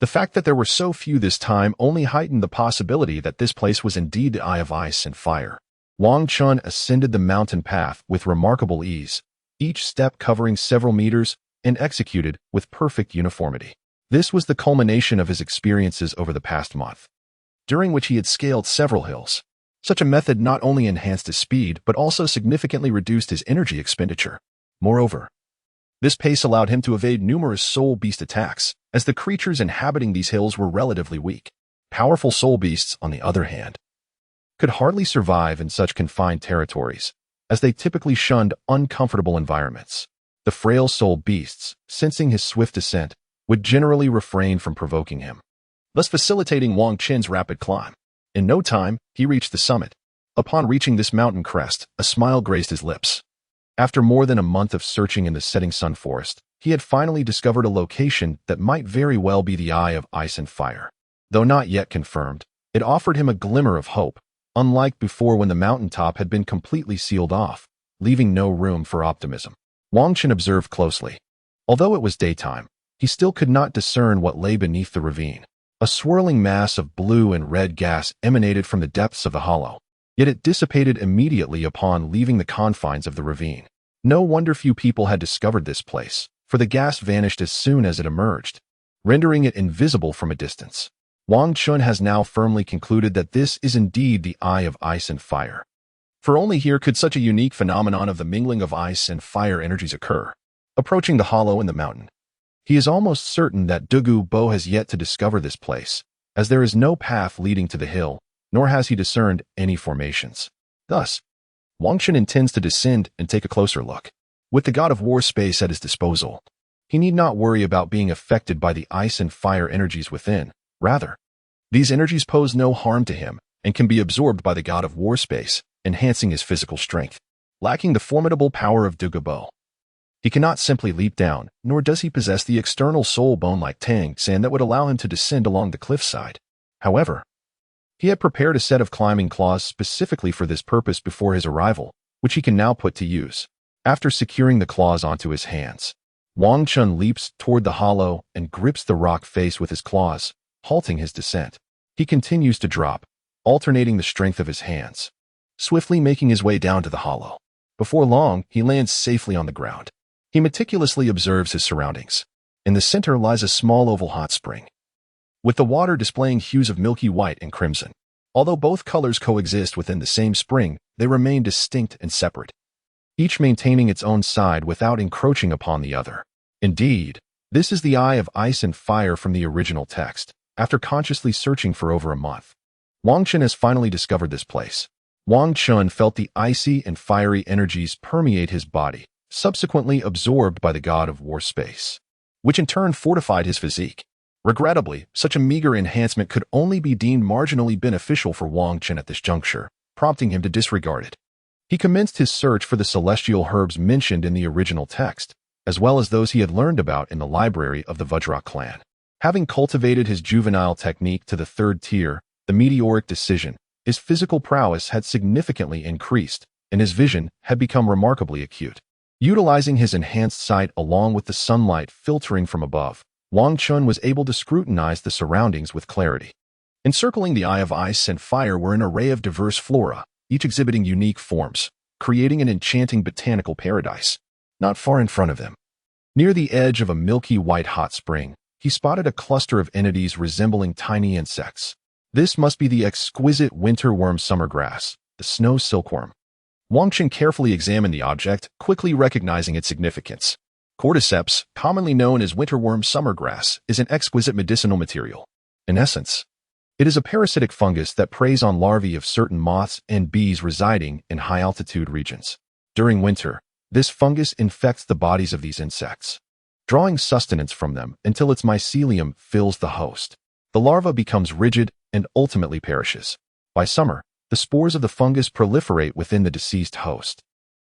The fact that there were so few this time only heightened the possibility that this place was indeed the Eye of Ice and Fire. Wang Chun ascended the mountain path with remarkable ease, each step covering several meters and executed with perfect uniformity. This was the culmination of his experiences over the past month, during which he had scaled several hills. Such a method not only enhanced his speed but also significantly reduced his energy expenditure. Moreover, this pace allowed him to evade numerous soul beast attacks, as the creatures inhabiting these hills were relatively weak. Powerful soul beasts, on the other hand, could hardly survive in such confined territories, as they typically shunned uncomfortable environments. The frail soul beasts, sensing his swift descent, would generally refrain from provoking him, thus facilitating Wang Chun's rapid climb. In no time, he reached the summit. Upon reaching this mountain crest, a smile graced his lips. After more than a month of searching in the setting sun forest, he had finally discovered a location that might very well be the Eye of Ice and Fire. Though not yet confirmed, it offered him a glimmer of hope, unlike before when the mountaintop had been completely sealed off, leaving no room for optimism. Wang Chun observed closely. Although it was daytime, he still could not discern what lay beneath the ravine. A swirling mass of blue and red gas emanated from the depths of the hollow, yet it dissipated immediately upon leaving the confines of the ravine. No wonder few people had discovered this place, for the gas vanished as soon as it emerged, rendering it invisible from a distance. Wang Chun has now firmly concluded that this is indeed the Eye of Ice and Fire. For only here could such a unique phenomenon of the mingling of ice and fire energies occur. Approaching the hollow in the mountain, he is almost certain that Douluo Bo has yet to discover this place, as there is no path leading to the hill, nor has he discerned any formations. Thus, Wang Chun intends to descend and take a closer look. With the god of war space at his disposal, he need not worry about being affected by the ice and fire energies within. Rather, these energies pose no harm to him and can be absorbed by the god of war space, enhancing his physical strength. Lacking the formidable power of Douluo Bo, he cannot simply leap down, nor does he possess the external soul bone like Tang San that would allow him to descend along the cliffside. However, he had prepared a set of climbing claws specifically for this purpose before his arrival, which he can now put to use. After securing the claws onto his hands, Wang Chun leaps toward the hollow and grips the rock face with his claws, halting his descent. He continues to drop, alternating the strength of his hands, swiftly making his way down to the hollow. Before long, he lands safely on the ground. He meticulously observes his surroundings. In the center lies a small oval hot spring, with the water displaying hues of milky white and crimson. Although both colors coexist within the same spring, they remain distinct and separate, each maintaining its own side without encroaching upon the other. Indeed, this is the Eye of Ice and Fire from the original text. After consciously searching for over a month, Wang Chun has finally discovered this place. Wang Chun felt the icy and fiery energies permeate his body, subsequently absorbed by the god of war space, which in turn fortified his physique. Regrettably, such a meager enhancement could only be deemed marginally beneficial for Wang Chun at this juncture, prompting him to disregard it. He commenced his search for the celestial herbs mentioned in the original text, as well as those he had learned about in the library of the Vajra clan. Having cultivated his juvenile technique to the 3rd tier, the meteoric decision, his physical prowess had significantly increased, and his vision had become remarkably acute. Utilizing his enhanced sight along with the sunlight filtering from above, Wang Chun was able to scrutinize the surroundings with clarity. Encircling the Eye of Ice and Fire were an array of diverse flora, each exhibiting unique forms, creating an enchanting botanical paradise. Not far in front of him, near the edge of a milky white hot spring, he spotted a cluster of entities resembling tiny insects. This must be the exquisite winter worm summergrass, the snow silkworm. Wang Qin carefully examined the object, quickly recognizing its significance. Cordyceps, commonly known as winterworm summergrass, is an exquisite medicinal material. In essence, it is a parasitic fungus that preys on larvae of certain moths and bees residing in high-altitude regions. During winter, this fungus infects the bodies of these insects, drawing sustenance from them until its mycelium fills the host. The larva becomes rigid and ultimately perishes. By summer, the spores of the fungus proliferate within the deceased host,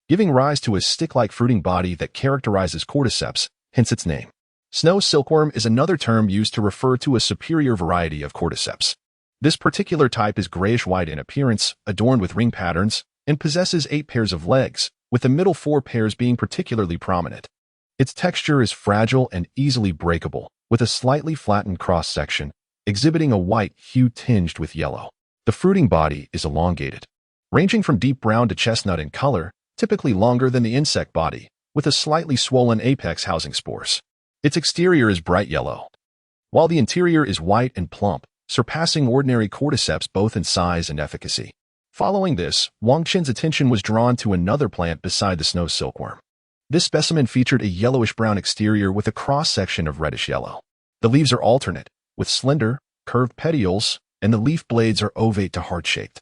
giving rise to a stick-like fruiting body that characterizes cordyceps, hence its name. Snow silkworm is another term used to refer to a superior variety of cordyceps. This particular type is grayish-white in appearance, adorned with ring patterns, and possesses 8 pairs of legs, with the middle 4 pairs being particularly prominent. Its texture is fragile and easily breakable, with a slightly flattened cross-section, exhibiting a white hue tinged with yellow. The fruiting body is elongated, ranging from deep brown to chestnut in color, typically longer than the insect body, with a slightly swollen apex housing spores. Its exterior is bright yellow, while the interior is white and plump, surpassing ordinary cordyceps both in size and efficacy. Following this, Wang Qin's attention was drawn to another plant beside the snow silkworm. This specimen featured a yellowish-brown exterior with a cross-section of reddish-yellow. The leaves are alternate, with slender, curved petioles, and the leaf blades are ovate to heart-shaped,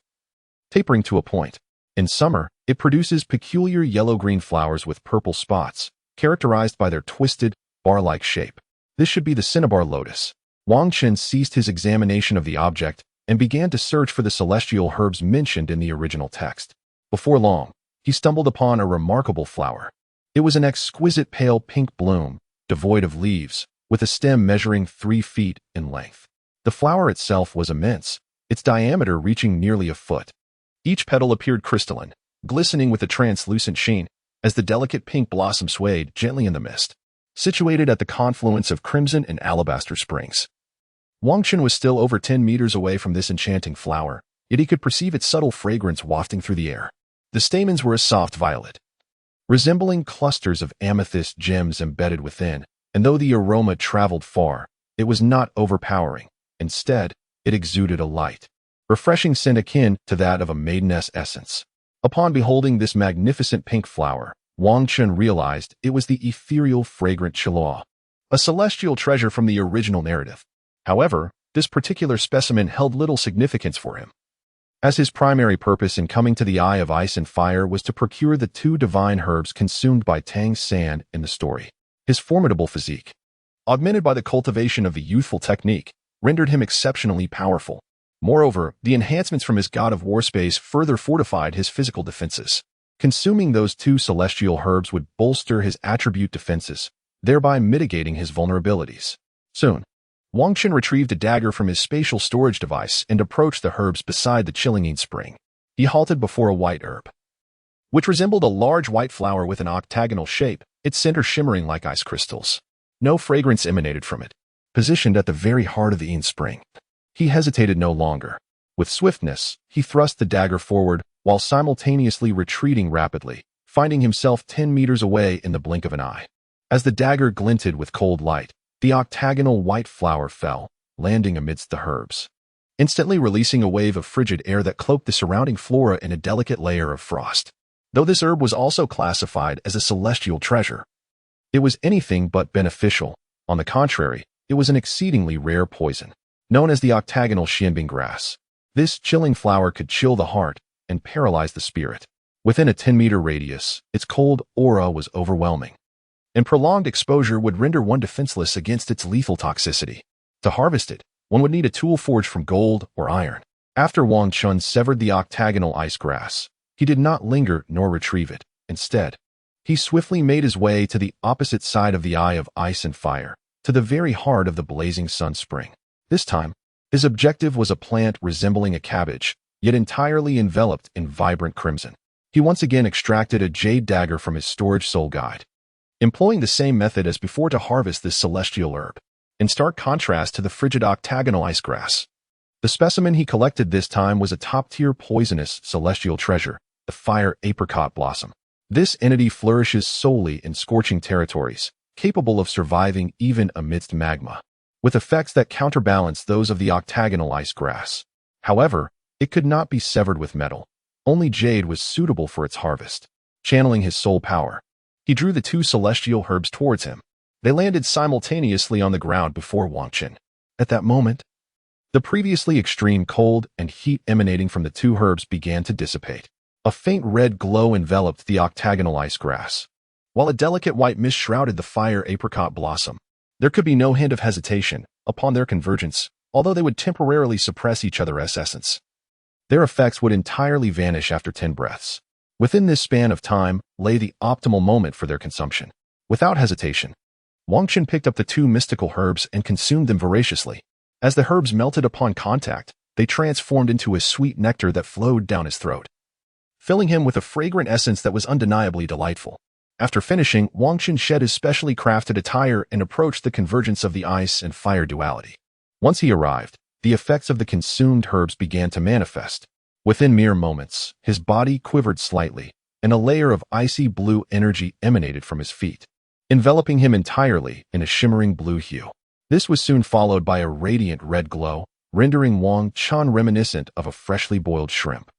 tapering to a point. In summer, it produces peculiar yellow-green flowers with purple spots, characterized by their twisted, bar-like shape. This should be the cinnabar lotus. Wang Qin ceased his examination of the object and began to search for the celestial herbs mentioned in the original text. Before long, he stumbled upon a remarkable flower. It was an exquisite pale pink bloom, devoid of leaves, with a stem measuring 3 feet in length. The flower itself was immense, its diameter reaching nearly a foot. Each petal appeared crystalline, glistening with a translucent sheen, as the delicate pink blossom swayed gently in the mist. Situated at the confluence of Crimson and Alabaster Springs, Wang Qin was still over 10 meters away from this enchanting flower, yet he could perceive its subtle fragrance wafting through the air. The stamens were a soft violet, resembling clusters of amethyst gems embedded within, and though the aroma traveled far, it was not overpowering. Instead, it exuded a light, refreshing scent akin to that of a maideness essence. Upon beholding this magnificent pink flower, Wang Qin realized it was the ethereal fragrant Chalaw, a celestial treasure from the original narrative. However, this particular specimen held little significance for him, as his primary purpose in coming to the Eye of Ice and Fire was to procure the 2 divine herbs consumed by Tang San in the story. His formidable physique, augmented by the cultivation of the youthful technique, rendered him exceptionally powerful. Moreover, the enhancements from his God of War space further fortified his physical defenses. Consuming those 2 celestial herbs would bolster his attribute defenses, thereby mitigating his vulnerabilities. Soon, Wang Qin retrieved a dagger from his spatial storage device and approached the herbs beside the Chilingine spring. He halted before a white herb, which resembled a large white flower with an octagonal shape, its center shimmering like ice crystals. No fragrance emanated from it. Positioned at the very heart of the Yin spring, he hesitated no longer. With swiftness, he thrust the dagger forward while simultaneously retreating rapidly, finding himself 10 meters away in the blink of an eye. As the dagger glinted with cold light, the octagonal white flower fell, landing amidst the herbs, instantly releasing a wave of frigid air that cloaked the surrounding flora in a delicate layer of frost. Though this herb was also classified as a celestial treasure, it was anything but beneficial. On the contrary, it was an exceedingly rare poison, known as the octagonal xianbing grass. This chilling flower could chill the heart and paralyze the spirit. Within a 10-meter radius, its cold aura was overwhelming, and prolonged exposure would render one defenseless against its lethal toxicity. To harvest it, one would need a tool forged from gold or iron. After Wang Qin severed the octagonal ice grass, he did not linger nor retrieve it. Instead, he swiftly made his way to the opposite side of the Eye of Ice and Fire, to the very heart of the blazing sun spring. This time, his objective was a plant resembling a cabbage, yet entirely enveloped in vibrant crimson. He once again extracted a jade dagger from his storage soul guide, employing the same method as before to harvest this celestial herb. In stark contrast to the frigid octagonal ice grass, The specimen he collected this time was a top-tier poisonous celestial treasure, the fire apricot blossom. This entity flourishes solely in scorching territories, capable of surviving even amidst magma, with effects that counterbalance those of the octagonal ice grass. However, it could not be severed with metal. Only jade was suitable for its harvest. Channeling his soul power, he drew the two celestial herbs towards him. They landed simultaneously on the ground before Wang Qin. At that moment, the previously extreme cold and heat emanating from the two herbs began to dissipate. A faint red glow enveloped the octagonal ice grass, while a delicate white mist shrouded the fire apricot blossom. There could be no hint of hesitation upon their convergence, although they would temporarily suppress each other's essence. Their effects would entirely vanish after 10 breaths. Within this span of time lay the optimal moment for their consumption. Without hesitation, Wang Qin picked up the two mystical herbs and consumed them voraciously. As the herbs melted upon contact, they transformed into a sweet nectar that flowed down his throat, filling him with a fragrant essence that was undeniably delightful. After finishing, Wang Qin shed his specially crafted attire and approached the convergence of the ice and fire duality. Once he arrived, the effects of the consumed herbs began to manifest. Within mere moments, his body quivered slightly, and a layer of icy blue energy emanated from his feet, enveloping him entirely in a shimmering blue hue. This was soon followed by a radiant red glow, rendering Wang Qin reminiscent of a freshly boiled shrimp.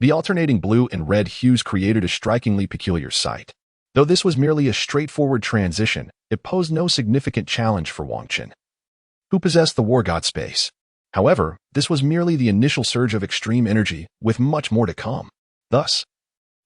The alternating blue and red hues created a strikingly peculiar sight. Though this was merely a straightforward transition, it posed no significant challenge for Wang Qin, who possessed the war god space. However, this was merely the initial surge of extreme energy, with much more to come. Thus,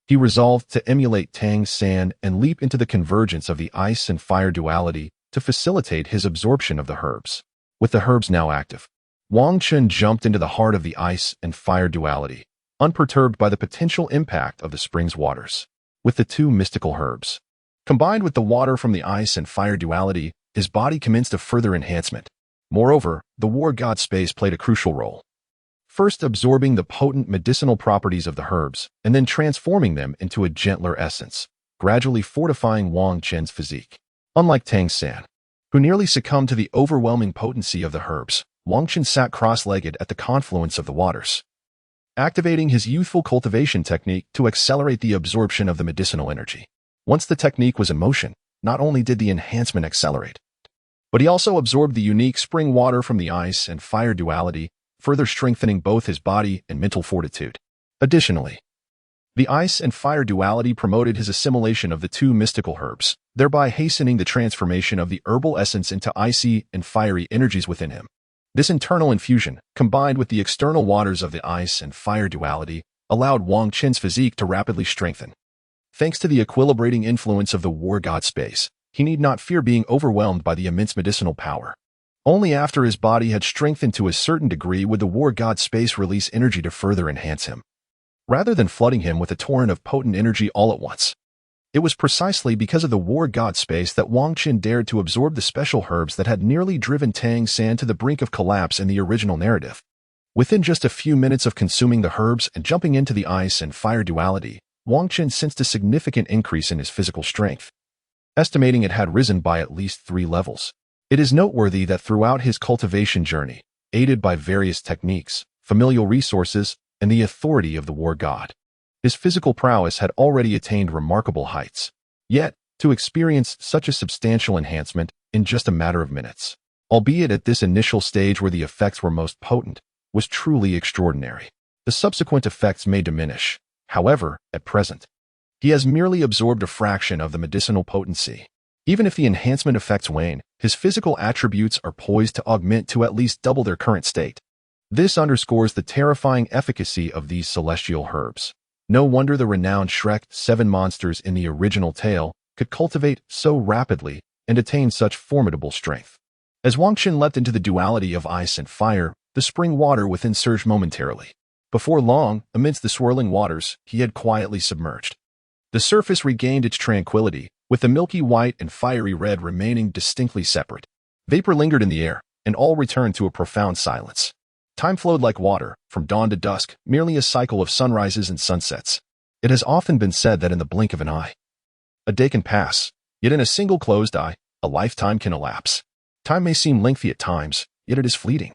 he resolved to emulate Tang San and leap into the convergence of the ice and fire duality to facilitate his absorption of the herbs. With the herbs now active, Wang Qin jumped into the heart of the ice and fire duality, unperturbed by the potential impact of the spring's waters. With the two mystical herbs, combined with the water from the ice and fire duality, his body commenced a further enhancement. Moreover, the war god space played a crucial role, first absorbing the potent medicinal properties of the herbs and then transforming them into a gentler essence, gradually fortifying Wang Qin's physique. Unlike Tang San, who nearly succumbed to the overwhelming potency of the herbs, Wang Qin sat cross-legged at the confluence of the waters, activating his youthful cultivation technique to accelerate the absorption of the medicinal energy. Once the technique was in motion, not only did the enhancement accelerate, but he also absorbed the unique spring water from the ice and fire duality, further strengthening both his body and mental fortitude. Additionally, the ice and fire duality promoted his assimilation of the two mystical herbs, thereby hastening the transformation of the herbal essence into icy and fiery energies within him. This internal infusion, combined with the external waters of the ice and fire duality, allowed Wang Qin's physique to rapidly strengthen. Thanks to the equilibrating influence of the war god space, he need not fear being overwhelmed by the immense medicinal power. Only after his body had strengthened to a certain degree would the war god space release energy to further enhance him, rather than flooding him with a torrent of potent energy all at once. It was precisely because of the war god space that Wang Qin dared to absorb the special herbs that had nearly driven Tang San to the brink of collapse in the original narrative. Within just a few minutes of consuming the herbs and jumping into the ice and fire duality, Wang Qin sensed a significant increase in his physical strength, estimating it had risen by at least 3 levels. It is noteworthy that throughout his cultivation journey, aided by various techniques, familial resources, and the authority of the war god, his physical prowess had already attained remarkable heights. Yet, to experience such a substantial enhancement in just a matter of minutes, albeit at this initial stage where the effects were most potent, was truly extraordinary. The subsequent effects may diminish. However, at present, he has merely absorbed a fraction of the medicinal potency. Even if the enhancement effects wane, his physical attributes are poised to augment to at least double their current state. This underscores the terrifying efficacy of these celestial herbs. No wonder the renowned Shrek 7 monsters in the original tale could cultivate so rapidly and attain such formidable strength. As Wang Qin leapt into the duality of ice and fire, the spring water within surged momentarily. Before long, amidst the swirling waters, he had quietly submerged. The surface regained its tranquility, with the milky white and fiery red remaining distinctly separate. Vapor lingered in the air, and all returned to a profound silence. Time flowed like water, from dawn to dusk, merely a cycle of sunrises and sunsets. It has often been said that in the blink of an eye, a day can pass, yet in a single closed eye, a lifetime can elapse. Time may seem lengthy at times, yet it is fleeting.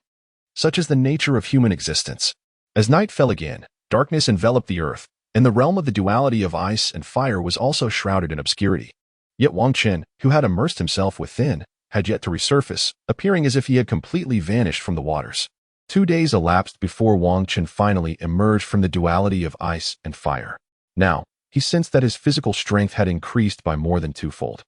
such is the nature of human existence. As night fell again, darkness enveloped the earth, and the realm of the duality of ice and fire was also shrouded in obscurity. Yet Wang Chen, who had immersed himself within, had yet to resurface, appearing as if he had completely vanished from the waters. 2 days elapsed before Wang Chen finally emerged from the duality of ice and fire. Now, he sensed that his physical strength had increased by more than twofold,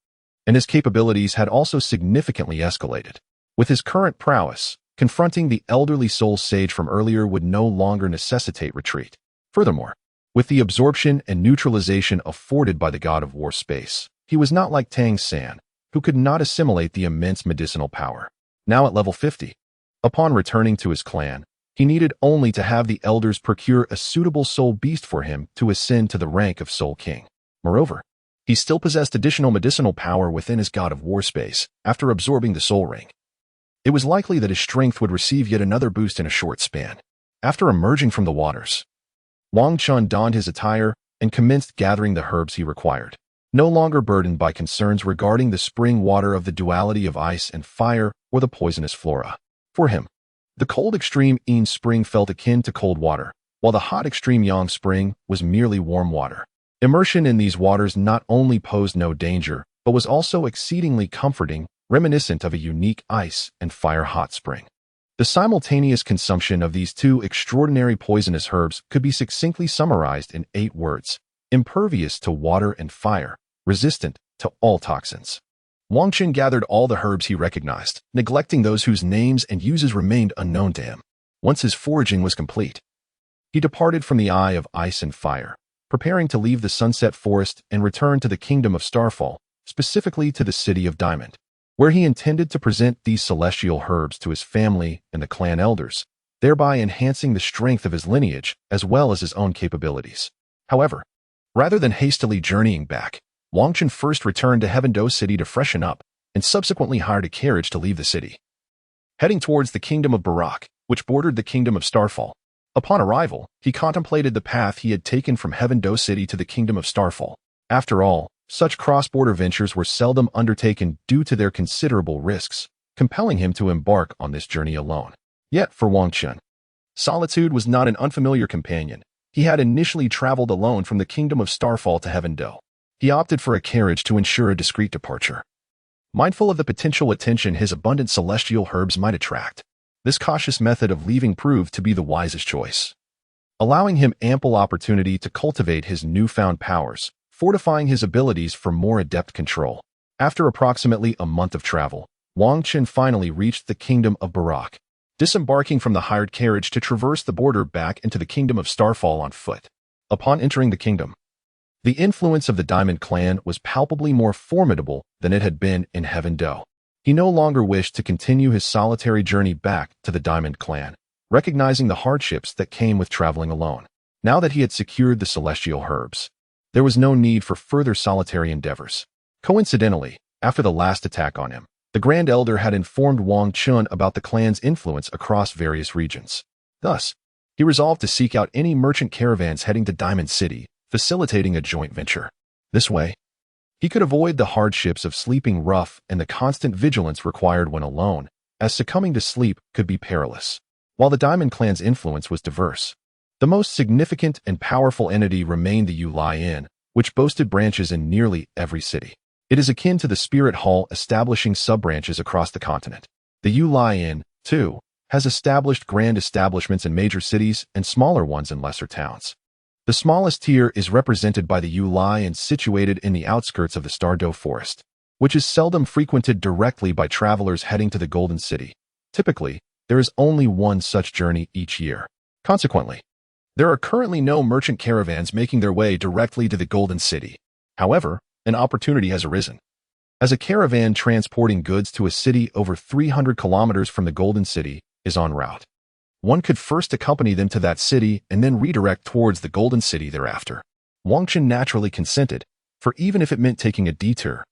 and his capabilities had also significantly escalated. With his current prowess, confronting the elderly soul sage from earlier would no longer necessitate retreat. Furthermore, with the absorption and neutralization afforded by the god of war space, he was not like Tang San, who could not assimilate the immense medicinal power. Now at level 50, upon returning to his clan, he needed only to have the elders procure a suitable soul beast for him to ascend to the rank of Soul King. Moreover, he still possessed additional medicinal power within his god of war space after absorbing the soul ring. It was likely that his strength would receive yet another boost in a short span. After emerging from the waters, Wang Chen donned his attire and commenced gathering the herbs he required. No longer burdened by concerns regarding the spring water of the duality of ice and fire or the poisonous flora. For him, the cold extreme Yin spring felt akin to cold water, while the hot extreme Yang spring was merely warm water. Immersion in these waters not only posed no danger, but was also exceedingly comforting, reminiscent of a unique ice and fire hot spring. The simultaneous consumption of these two extraordinary poisonous herbs could be succinctly summarized in 8 words: impervious to water and fire, resistant to all toxins. Wang Chen gathered all the herbs he recognized, neglecting those whose names and uses remained unknown to him. Once his foraging was complete, he departed from the Eye of Ice and Fire, preparing to leave the Sunset Forest and return to the Kingdom of Starfall, specifically to the City of Diamond, where he intended to present these celestial herbs to his family and the clan elders, thereby enhancing the strength of his lineage as well as his own capabilities. However, rather than hastily journeying back, Wang Chen first returned to Heavendoe City to freshen up and subsequently hired a carriage to leave the city. Heading towards the Kingdom of Barak, which bordered the Kingdom of Starfall, upon arrival, he contemplated the path he had taken from Heavendoe City to the Kingdom of Starfall. After all, such cross-border ventures were seldom undertaken due to their considerable risks, compelling him to embark on this journey alone. Yet, for Wang Chen, solitude was not an unfamiliar companion. He had initially traveled alone from the Kingdom of Starfall to Heavendoe. He opted for a carriage to ensure a discreet departure, mindful of the potential attention his abundant celestial herbs might attract. This cautious method of leaving proved to be the wisest choice, allowing him ample opportunity to cultivate his newfound powers, fortifying his abilities for more adept control. After approximately a month of travel, Wang Chen finally reached the Kingdom of Barak, disembarking from the hired carriage to traverse the border back into the Kingdom of Starfall on foot. Upon entering the kingdom, the influence of the Diamond Clan was palpably more formidable than it had been in Heavendoe. He no longer wished to continue his solitary journey back to the Diamond Clan, recognizing the hardships that came with traveling alone. Now that he had secured the celestial herbs, there was no need for further solitary endeavors. Coincidentally, after the last attack on him, the Grand Elder had informed Wang Chen about the clan's influence across various regions. Thus, he resolved to seek out any merchant caravans heading to Diamond City, facilitating a joint venture. This way, he could avoid the hardships of sleeping rough and the constant vigilance required when alone, as succumbing to sleep could be perilous. While the Diamond Clan's influence was diverse, the most significant and powerful entity remained the Yin, which boasted branches in nearly every city. It is akin to the Spirit Hall establishing sub-branches across the continent. The Yin, too, has established grand establishments in major cities and smaller ones in lesser towns. The smallest tier is represented by the Yin situated in the outskirts of the Star Luo Forest, which is seldom frequented directly by travelers heading to the Golden City. Typically, there is only one such journey each year. Consequently, there are currently no merchant caravans making their way directly to the Golden City. However, an opportunity has arisen. As a caravan transporting goods to a city over 300 kilometers from the Golden City is en route, one could first accompany them to that city and then redirect towards the Golden City thereafter. Wang Chen naturally consented, for even if it meant taking a detour,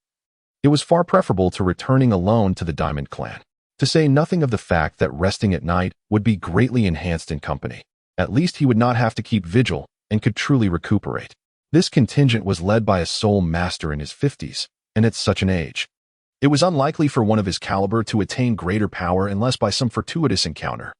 it was far preferable to returning alone to the Diamond Clan, to say nothing of the fact that resting at night would be greatly enhanced in company. At least he would not have to keep vigil and could truly recuperate. This contingent was led by a soul master in his 50s, and at such an age, it was unlikely for one of his caliber to attain greater power unless by some fortuitous encounter.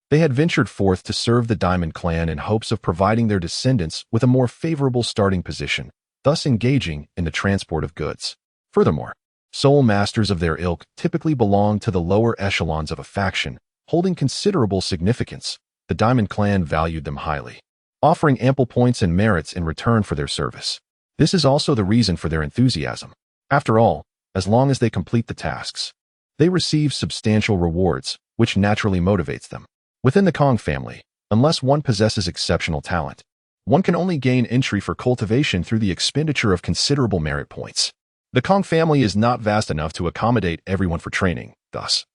They had ventured forth to serve the Diamond Clan in hopes of providing their descendants with a more favorable starting position, thus engaging in the transport of goods. Furthermore, soul masters of their ilk typically belong to the lower echelons of a faction, holding considerable significance. The Diamond Clan valued them highly, offering ample points and merits in return for their service. This is also the reason for their enthusiasm. After all, as long as they complete the tasks, they receive substantial rewards, which naturally motivates them. Within the Kong family, unless one possesses exceptional talent, one can only gain entry for cultivation through the expenditure of considerable merit points. The Kong family is not vast enough to accommodate everyone for training, thus,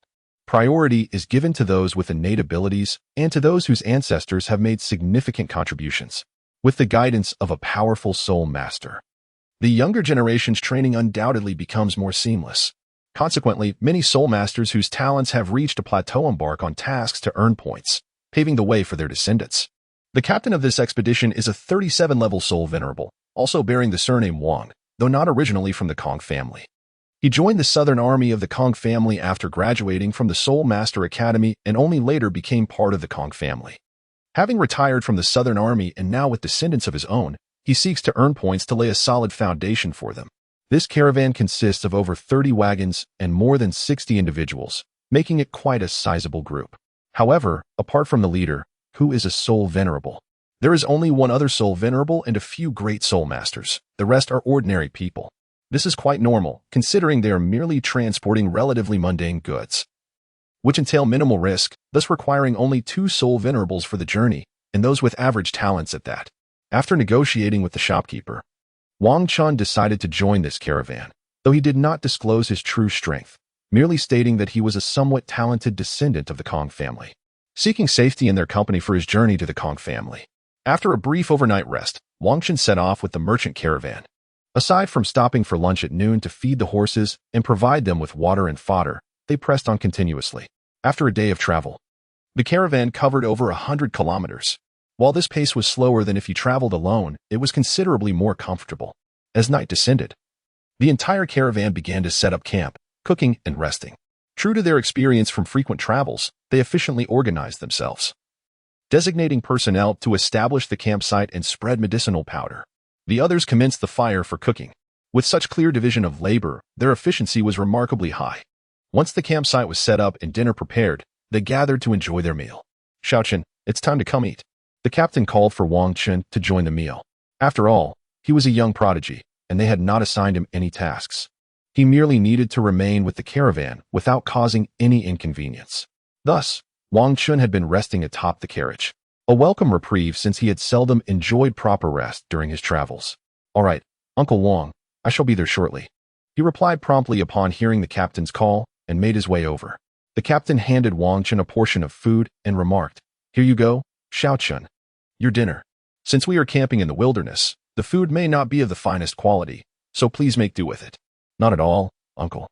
priority is given to those with innate abilities and to those whose ancestors have made significant contributions. With the guidance of a powerful soul master, the younger generation's training undoubtedly becomes more seamless. Consequently, many soul masters whose talents have reached a plateau embark on tasks to earn points, paving the way for their descendants. The captain of this expedition is a 37-level soul venerable, also bearing the surname Wang, though not originally from the Kong family. He joined the Southern Army of the Kong family after graduating from the Soul Master Academy and only later became part of the Kong family. Having retired from the Southern Army and now with descendants of his own, he seeks to earn points to lay a solid foundation for them. This caravan consists of over 30 wagons and more than 60 individuals, making it quite a sizable group. However, apart from the leader, who is a soul venerable, there is only one other soul venerable and a few great soul masters. The rest are ordinary people. This is quite normal, considering they are merely transporting relatively mundane goods, which entail minimal risk, thus requiring only 2 soul venerables for the journey, and those with average talents at that. After negotiating with the shopkeeper, Wang Chun decided to join this caravan, though he did not disclose his true strength, merely stating that he was a somewhat talented descendant of the Kong family, seeking safety in their company for his journey to the Kong family. After a brief overnight rest, Wang Chun set off with the merchant caravan. Aside from stopping for lunch at noon to feed the horses and provide them with water and fodder, they pressed on continuously. After a day of travel, the caravan covered over 100 kilometers. While this pace was slower than if he traveled alone, it was considerably more comfortable. As night descended, the entire caravan began to set up camp, cooking and resting. True to their experience from frequent travels, they efficiently organized themselves, designating personnel to establish the campsite and spread medicinal powder. The others commenced the fire for cooking. With such clear division of labor, their efficiency was remarkably high. Once the campsite was set up and dinner prepared, they gathered to enjoy their meal. Shaochen, it's time to come eat. The captain called for Wang Chun to join the meal. After all, he was a young prodigy, and they had not assigned him any tasks. He merely needed to remain with the caravan without causing any inconvenience. Thus, Wang Chun had been resting atop the carriage, a welcome reprieve since he had seldom enjoyed proper rest during his travels. All right, Uncle Wang, I shall be there shortly. He replied promptly upon hearing the captain's call and made his way over. The captain handed Wang Chun a portion of food and remarked, "Here you go, Xiao Chun. Your dinner. Since we are camping in the wilderness, the food may not be of the finest quality, so please make do with it." "Not at all, uncle."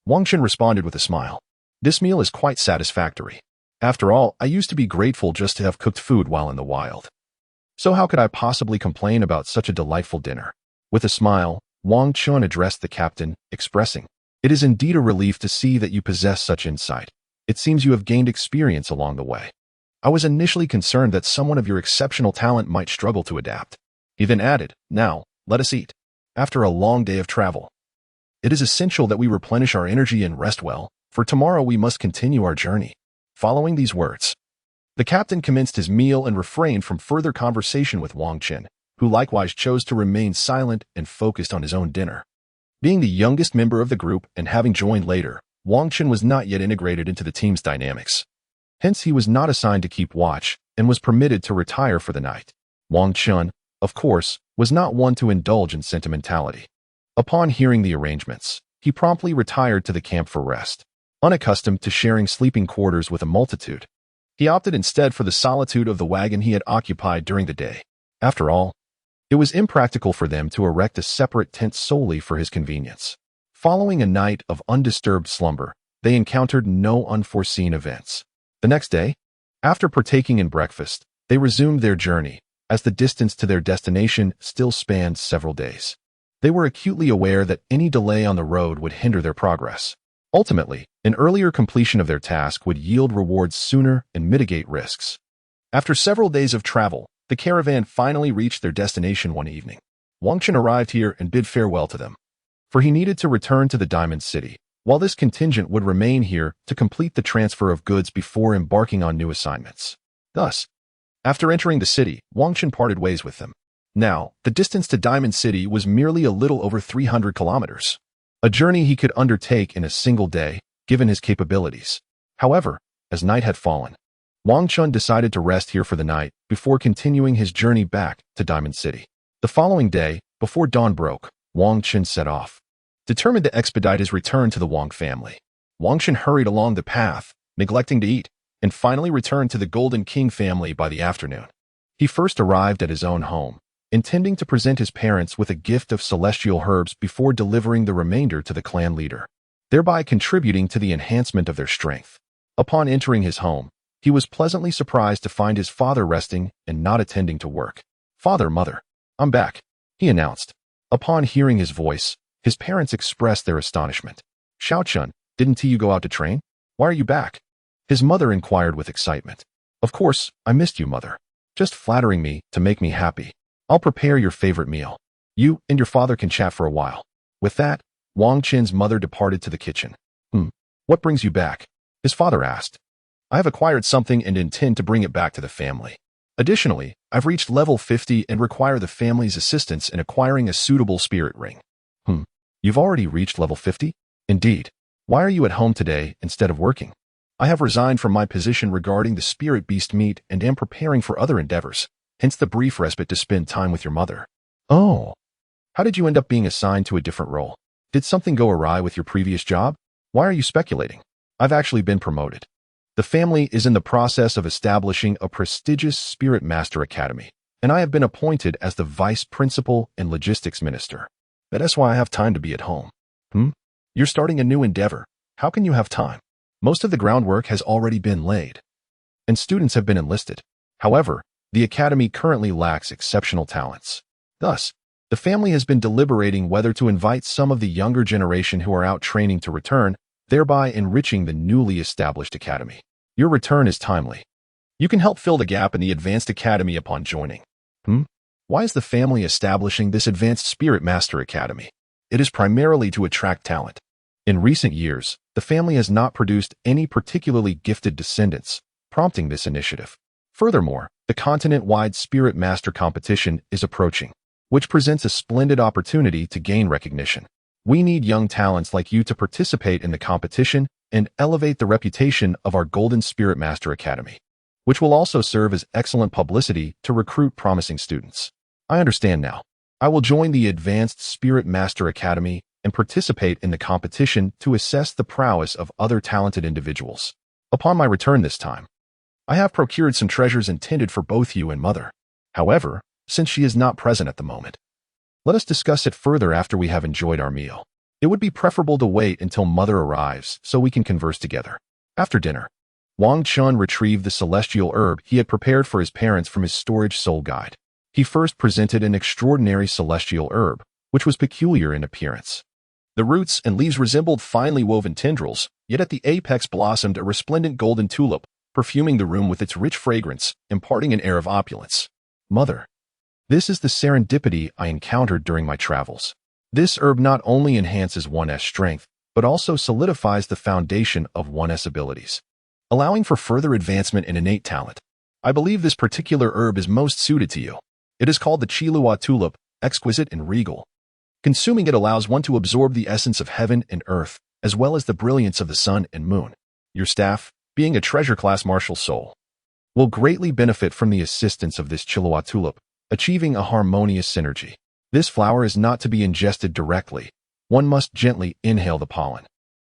Wang Chun responded with a smile. "This meal is quite satisfactory. After all, I used to be grateful just to have cooked food while in the wild. So how could I possibly complain about such a delightful dinner?" With a smile, Wang Chun addressed the captain, expressing, "It is indeed a relief to see that you possess such insight. It seems you have gained experience along the way. I was initially concerned that someone of your exceptional talent might struggle to adapt." He then added, "Now, let us eat. After a long day of travel, it is essential that we replenish our energy and rest well, for tomorrow we must continue our journey." Following these words, the captain commenced his meal and refrained from further conversation with Wang Chun, who likewise chose to remain silent and focused on his own dinner. Being the youngest member of the group and having joined later, Wang Chun was not yet integrated into the team's dynamics. Hence, he was not assigned to keep watch and was permitted to retire for the night. Wang Chun, of course, was not one to indulge in sentimentality. Upon hearing the arrangements, he promptly retired to the camp for rest. Unaccustomed to sharing sleeping quarters with a multitude, he opted instead for the solitude of the wagon he had occupied during the day. After all, it was impractical for them to erect a separate tent solely for his convenience. Following a night of undisturbed slumber, they encountered no unforeseen events. The next day, after partaking in breakfast, they resumed their journey, as the distance to their destination still spanned several days. They were acutely aware that any delay on the road would hinder their progress. Ultimately, an earlier completion of their task would yield rewards sooner and mitigate risks. After several days of travel, the caravan finally reached their destination one evening. Wang Chen arrived here and bid farewell to them, for he needed to return to the Diamond City, while this contingent would remain here to complete the transfer of goods before embarking on new assignments. Thus, after entering the city, Wang Chen parted ways with them. Now, the distance to Diamond City was merely a little over 300 kilometers, a journey he could undertake in a single day, given his capabilities. However, as night had fallen, Wang Chen decided to rest here for the night before continuing his journey back to Diamond City. The following day, before dawn broke, Wang Chen set off, determined to expedite his return to the Wang family. Wang Chen hurried along the path, neglecting to eat, and finally returned to the Golden King family by the afternoon. He first arrived at his own home, intending to present his parents with a gift of celestial herbs before delivering the remainder to the clan leader, thereby contributing to the enhancement of their strength. Upon entering his home, he was pleasantly surprised to find his father resting and not attending to work. "Father, mother, I'm back," he announced. Upon hearing his voice, his parents expressed their astonishment. "Xiaochun, didn't you go out to train? Why are you back?" His mother inquired with excitement. "Of course, I missed you, mother. Just flattering me to make me happy. I'll prepare your favorite meal. You and your father can chat for a while." With that, Wang Chen's mother departed to the kitchen. What brings you back?" his father asked. "I have acquired something and intend to bring it back to the family. Additionally, I've reached level 50 and require the family's assistance in acquiring a suitable spirit ring." You've already reached level 50? Indeed. Why are you at home today instead of working?" "I have resigned from my position regarding the spirit beast meat and am preparing for other endeavors, hence the brief respite to spend time with your mother." "Oh. How did you end up being assigned to a different role? Did something go awry with your previous job? Why are you speculating?" "I've actually been promoted. The family is in the process of establishing a prestigious Spirit Master Academy, and I have been appointed as the Vice Principal and Logistics Minister. That's why I have time to be at home." You're starting a new endeavor. How can you have time? Most of the groundwork has already been laid, and students have been enlisted. However, the academy currently lacks exceptional talents. Thus, the family has been deliberating whether to invite some of the younger generation who are out training to return, thereby enriching the newly established academy. Your return is timely. You can help fill the gap in the advanced academy upon joining. Why is the family establishing this advanced Spirit Master Academy? It is primarily to attract talent. In recent years, the family has not produced any particularly gifted descendants, prompting this initiative. Furthermore, the continent-wide Spirit Master competition is approaching, which presents a splendid opportunity to gain recognition. We need young talents like you to participate in the competition and elevate the reputation of our Golden Spirit Master Academy, which will also serve as excellent publicity to recruit promising students. I understand now. I will join the Advanced Spirit Master Academy and participate in the competition to assess the prowess of other talented individuals. Upon my return this time, I have procured some treasures intended for both you and mother. However, since she is not present at the moment, let us discuss it further after we have enjoyed our meal. It would be preferable to wait until mother arrives so we can converse together. After dinner, Wang Chen retrieved the celestial herb he had prepared for his parents from his storage soul guide. He first presented an extraordinary celestial herb, which was peculiar in appearance. The roots and leaves resembled finely woven tendrils, yet at the apex blossomed a resplendent golden tulip, perfuming the room with its rich fragrance, imparting an air of opulence. "Mother, this is the serendipity I encountered during my travels. This herb not only enhances one's strength, but also solidifies the foundation of one's abilities, allowing for further advancement in innate talent. I believe this particular herb is most suited to you. It is called the Qilua tulip, exquisite and regal. Consuming it allows one to absorb the essence of heaven and earth, as well as the brilliance of the sun and moon. Your staff, being a treasure class martial soul, will greatly benefit from the assistance of this Qilua tulip, achieving a harmonious synergy. This flower is not to be ingested directly. One must gently inhale the pollen,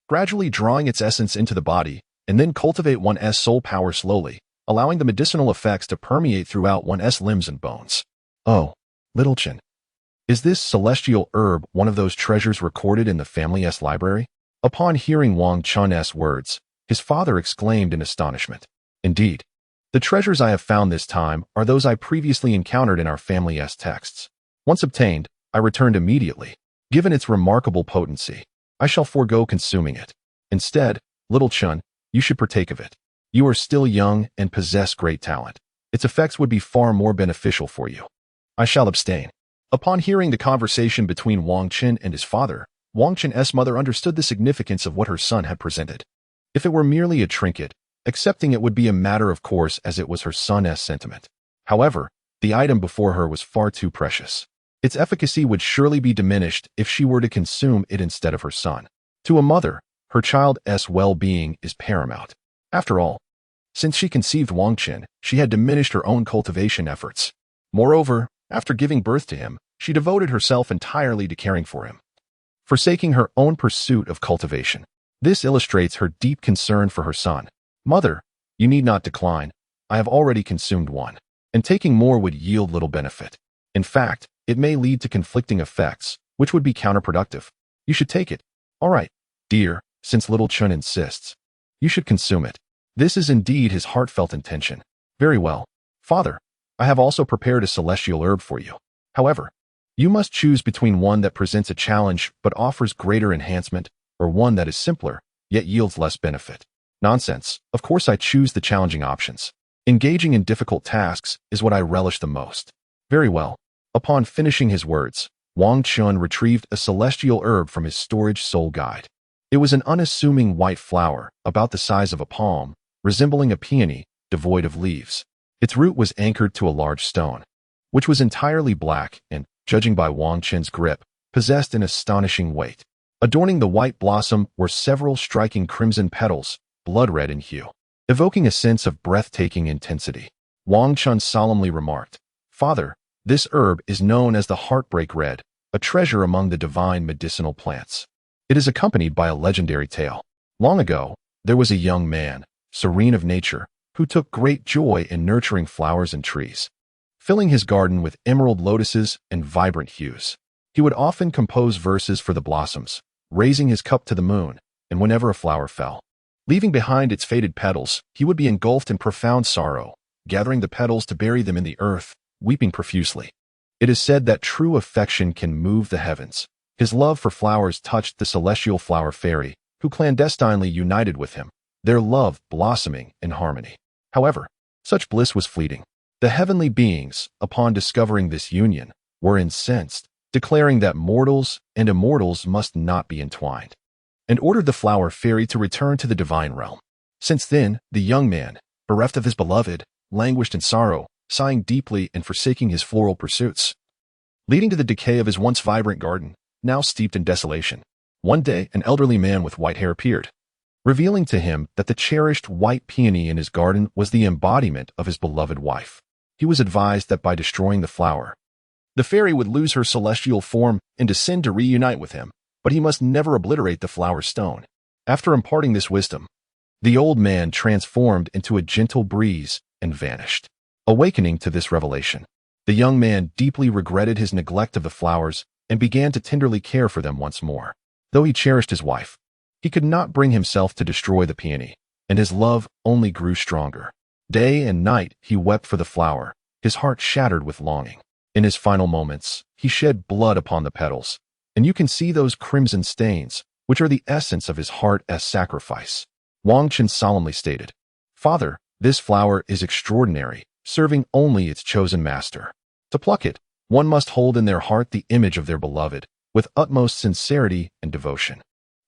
gradually drawing its essence into the body, and then cultivate one's soul power slowly, allowing the medicinal effects to permeate throughout one's limbs and bones." "Oh, little Chen, is this celestial herb one of those treasures recorded in the family's library?" Upon hearing Wang Chen's words, his father exclaimed in astonishment. "Indeed, the treasures I have found this time are those I previously encountered in our family's texts. Once obtained, I returned immediately. Given its remarkable potency, I shall forego consuming it. Instead, little Chun, you should partake of it. You are still young and possess great talent. Its effects would be far more beneficial for you. I shall abstain. Upon hearing the conversation between Wang Qin and his father, Wang Qin's mother understood the significance of what her son had presented. If it were merely a trinket, accepting it would be a matter of course as it was her son's sentiment. However, the item before her was far too precious. Its efficacy would surely be diminished if she were to consume it instead of her son. To a mother, her child's well-being is paramount. After all, since she conceived Wang Qin, she had diminished her own cultivation efforts. Moreover, after giving birth to him, she devoted herself entirely to caring for him, forsaking her own pursuit of cultivation. This illustrates her deep concern for her son. Mother, you need not decline. I have already consumed one, and taking more would yield little benefit. In fact, it may lead to conflicting effects, which would be counterproductive. You should take it. All right, dear, since little Chun insists. You should consume it. This is indeed his heartfelt intention. Very well. Father, I have also prepared a celestial herb for you. However, you must choose between one that presents a challenge but offers greater enhancement, or one that is simpler, yet yields less benefit. Nonsense. Of course I choose the challenging options. Engaging in difficult tasks is what I relish the most. Very well. Upon finishing his words, Wang Chun retrieved a celestial herb from his storage soul guide. It was an unassuming white flower, about the size of a palm, resembling a peony, devoid of leaves. Its root was anchored to a large stone, which was entirely black and, judging by Wang Chun's grip, possessed an astonishing weight. Adorning the white blossom were several striking crimson petals, blood-red in hue, evoking a sense of breathtaking intensity. Wang Chun solemnly remarked, Father, this herb is known as the heartbreak red, a treasure among the divine medicinal plants. It is accompanied by a legendary tale. Long ago, there was a young man, serene of nature, who took great joy in nurturing flowers and trees, filling his garden with emerald lotuses and vibrant hues. He would often compose verses for the blossoms, raising his cup to the moon, and whenever a flower fell, leaving behind its faded petals, he would be engulfed in profound sorrow, gathering the petals to bury them in the earth, weeping profusely. It is said that true affection can move the heavens. His love for flowers touched the celestial flower fairy, who clandestinely united with him, their love blossoming in harmony. However, such bliss was fleeting. The heavenly beings, upon discovering this union, were incensed, declaring that mortals and immortals must not be entwined, and ordered the flower fairy to return to the divine realm. Since then, the young man, bereft of his beloved, languished in sorrow, sighing deeply and forsaking his floral pursuits, leading to the decay of his once vibrant garden, now steeped in desolation. One day, an elderly man with white hair appeared, revealing to him that the cherished white peony in his garden was the embodiment of his beloved wife. He was advised that by destroying the flower, the fairy would lose her celestial form and descend to reunite with him, but he must never obliterate the flower stone. After imparting this wisdom, the old man transformed into a gentle breeze and vanished. Awakening to this revelation, the young man deeply regretted his neglect of the flowers and began to tenderly care for them once more. Though he cherished his wife, he could not bring himself to destroy the peony, and his love only grew stronger. Day and night he wept for the flower, his heart shattered with longing. In his final moments, he shed blood upon the petals, and you can see those crimson stains, which are the essence of his heart as sacrifice. Wang Qin solemnly stated, Father, this flower is extraordinary, serving only its chosen master. To pluck it, one must hold in their heart the image of their beloved, with utmost sincerity and devotion.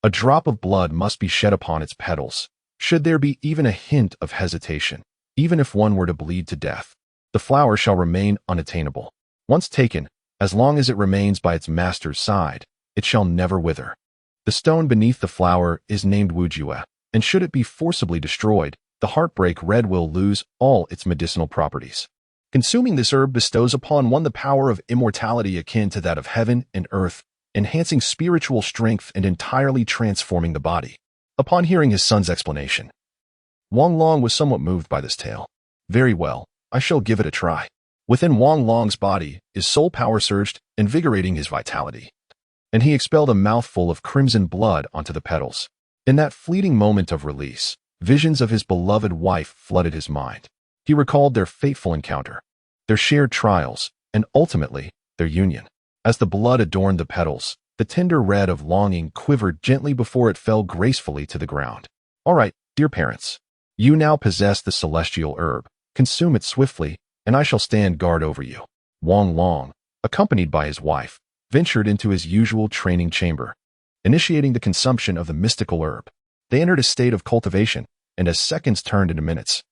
A drop of blood must be shed upon its petals. Should there be even a hint of hesitation, even if one were to bleed to death, the flower shall remain unattainable. Once taken, as long as it remains by its master's side, it shall never wither. The stone beneath the flower is named Wujue, and should it be forcibly destroyed, the heartbreak red will lose all its medicinal properties. Consuming this herb bestows upon one the power of immortality akin to that of heaven and earth, enhancing spiritual strength and entirely transforming the body. Upon hearing his son's explanation, Wang Long was somewhat moved by this tale. Very well, I shall give it a try. Within Wang Long's body, his soul power surged, invigorating his vitality, and he expelled a mouthful of crimson blood onto the petals. In that fleeting moment of release, visions of his beloved wife flooded his mind. He recalled their fateful encounter, their shared trials, and ultimately, their union. As the blood adorned the petals, The tender red of longing quivered gently before it fell gracefully to the ground. All right, dear parents. You now possess the celestial herb. Consume it swiftly, and I shall stand guard over you. Wang Long, accompanied by his wife, ventured into his usual training chamber, initiating the consumption of the mystical herb. They entered a state of cultivation, and as seconds turned into minutes,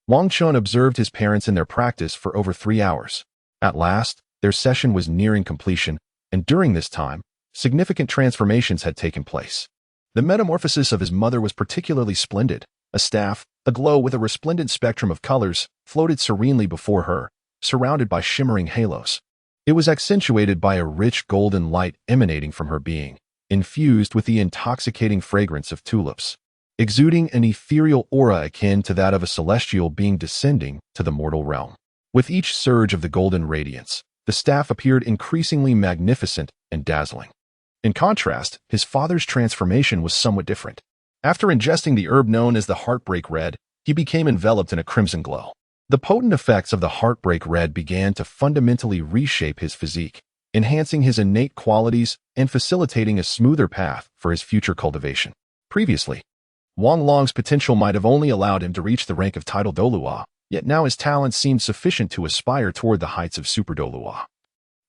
Wang Chun observed his parents in their practice for over 3 hours. At last, their session was nearing completion, and during this time, significant transformations had taken place. The metamorphosis of his mother was particularly splendid. A staff, aglow with a resplendent spectrum of colors, floated serenely before her, surrounded by shimmering halos. It was accentuated by a rich golden light emanating from her being, infused with the intoxicating fragrance of tulips, exuding an ethereal aura akin to that of a celestial being descending to the mortal realm. With each surge of the golden radiance, the staff appeared increasingly magnificent and dazzling. In contrast, his father's transformation was somewhat different. After ingesting the herb known as the Heartbreak Red, he became enveloped in a crimson glow. The potent effects of the Heartbreak Red began to fundamentally reshape his physique, enhancing his innate qualities and facilitating a smoother path for his future cultivation. Previously, Wang Long's potential might have only allowed him to reach the rank of title Douluo, yet now his talents seemed sufficient to aspire toward the heights of Super Douluo.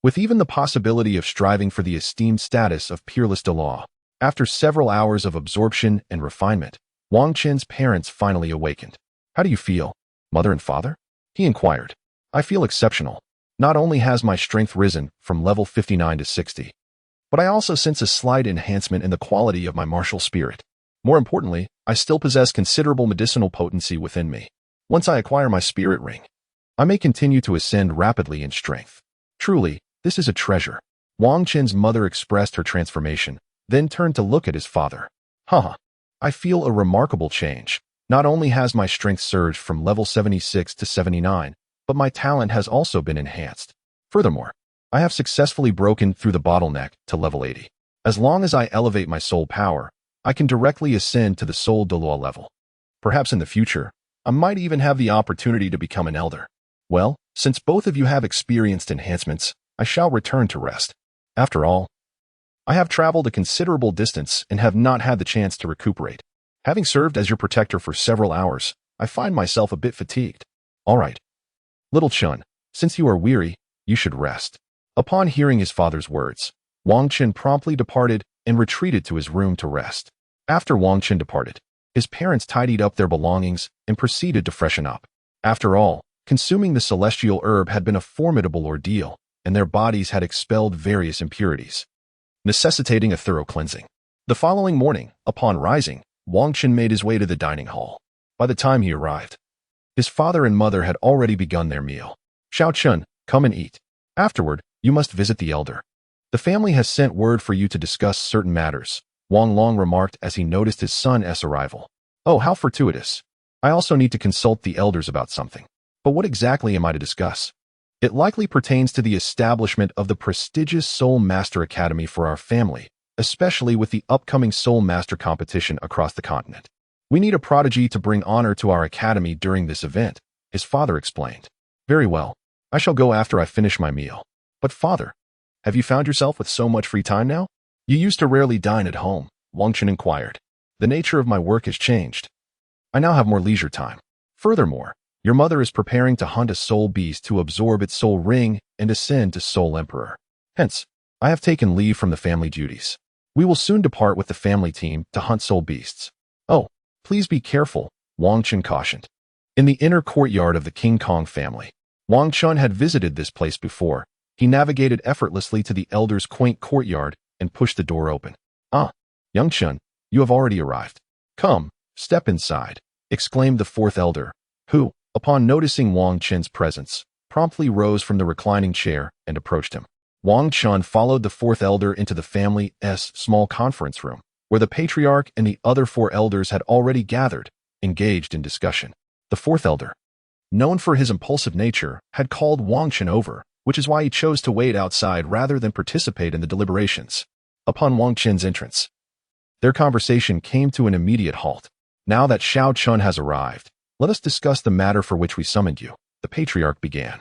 With even the possibility of striving for the esteemed status of Peerless Douluo, after several hours of absorption and refinement, Wang Chen's parents finally awakened. How do you feel, mother and father? He inquired. I feel exceptional. Not only has my strength risen from level 59 to 60, but I also sense a slight enhancement in the quality of my martial spirit. More importantly, I still possess considerable medicinal potency within me. Once I acquire my spirit ring, I may continue to ascend rapidly in strength. Truly, this is a treasure. Wang Chen's mother expressed her transformation, then turned to look at his father. I feel a remarkable change. Not only has my strength surged from level 76 to 79, but my talent has also been enhanced. Furthermore, I have successfully broken through the bottleneck to level 80. As long as I elevate my soul power, I can directly ascend to the soul Douluo level. Perhaps in the future, I might even have the opportunity to become an elder. Well, since both of you have experienced enhancements, I shall return to rest. After all, I have traveled a considerable distance and have not had the chance to recuperate. Having served as your protector for several hours, I find myself a bit fatigued. All right. Little Chun, since you are weary, you should rest. Upon hearing his father's words, Wang Chen promptly departed and retreated to his room to rest. After Wang Chen departed, his parents tidied up their belongings and proceeded to freshen up. After all, consuming the celestial herb had been a formidable ordeal, and their bodies had expelled various impurities, necessitating a thorough cleansing. The following morning, upon rising, Wang Chen made his way to the dining hall. By the time he arrived, his father and mother had already begun their meal. Xiao Chun, come and eat. Afterward, you must visit the elder. The family has sent word for you to discuss certain matters, Wang Long remarked as he noticed his son's arrival. Oh, how fortuitous. I also need to consult the elders about something. But what exactly am I to discuss? It likely pertains to the establishment of the prestigious Soul Master Academy for our family, especially with the upcoming Soul Master competition across the continent. We need a prodigy to bring honor to our academy during this event, his father explained. Very well. I shall go after I finish my meal. But father, have you found yourself with so much free time now? You used to rarely dine at home, Wang Chen inquired. The nature of my work has changed. I now have more leisure time. Furthermore, your mother is preparing to hunt a soul beast to absorb its soul ring and ascend to Soul Emperor. Hence, I have taken leave from the family duties. We will soon depart with the family team to hunt soul beasts. Oh, please be careful, Wang Chen cautioned. In the inner courtyard of the King Kong family, Wang Chun had visited this place before. He navigated effortlessly to the elder's quaint courtyard and pushed the door open. Ah, young Chun, you have already arrived. Come, step inside, exclaimed the fourth elder, who, upon noticing Wang Chen's presence, promptly rose from the reclining chair and approached him. Wang Chun followed the fourth elder into the family's small conference room, where the patriarch and the other 4 elders had already gathered, engaged in discussion. The fourth elder, known for his impulsive nature, had called Wang Chen over, which is why he chose to wait outside rather than participate in the deliberations. Upon Wang Chen's entrance, their conversation came to an immediate halt. Now that Xiao Chun has arrived, let us discuss the matter for which we summoned you, the patriarch began.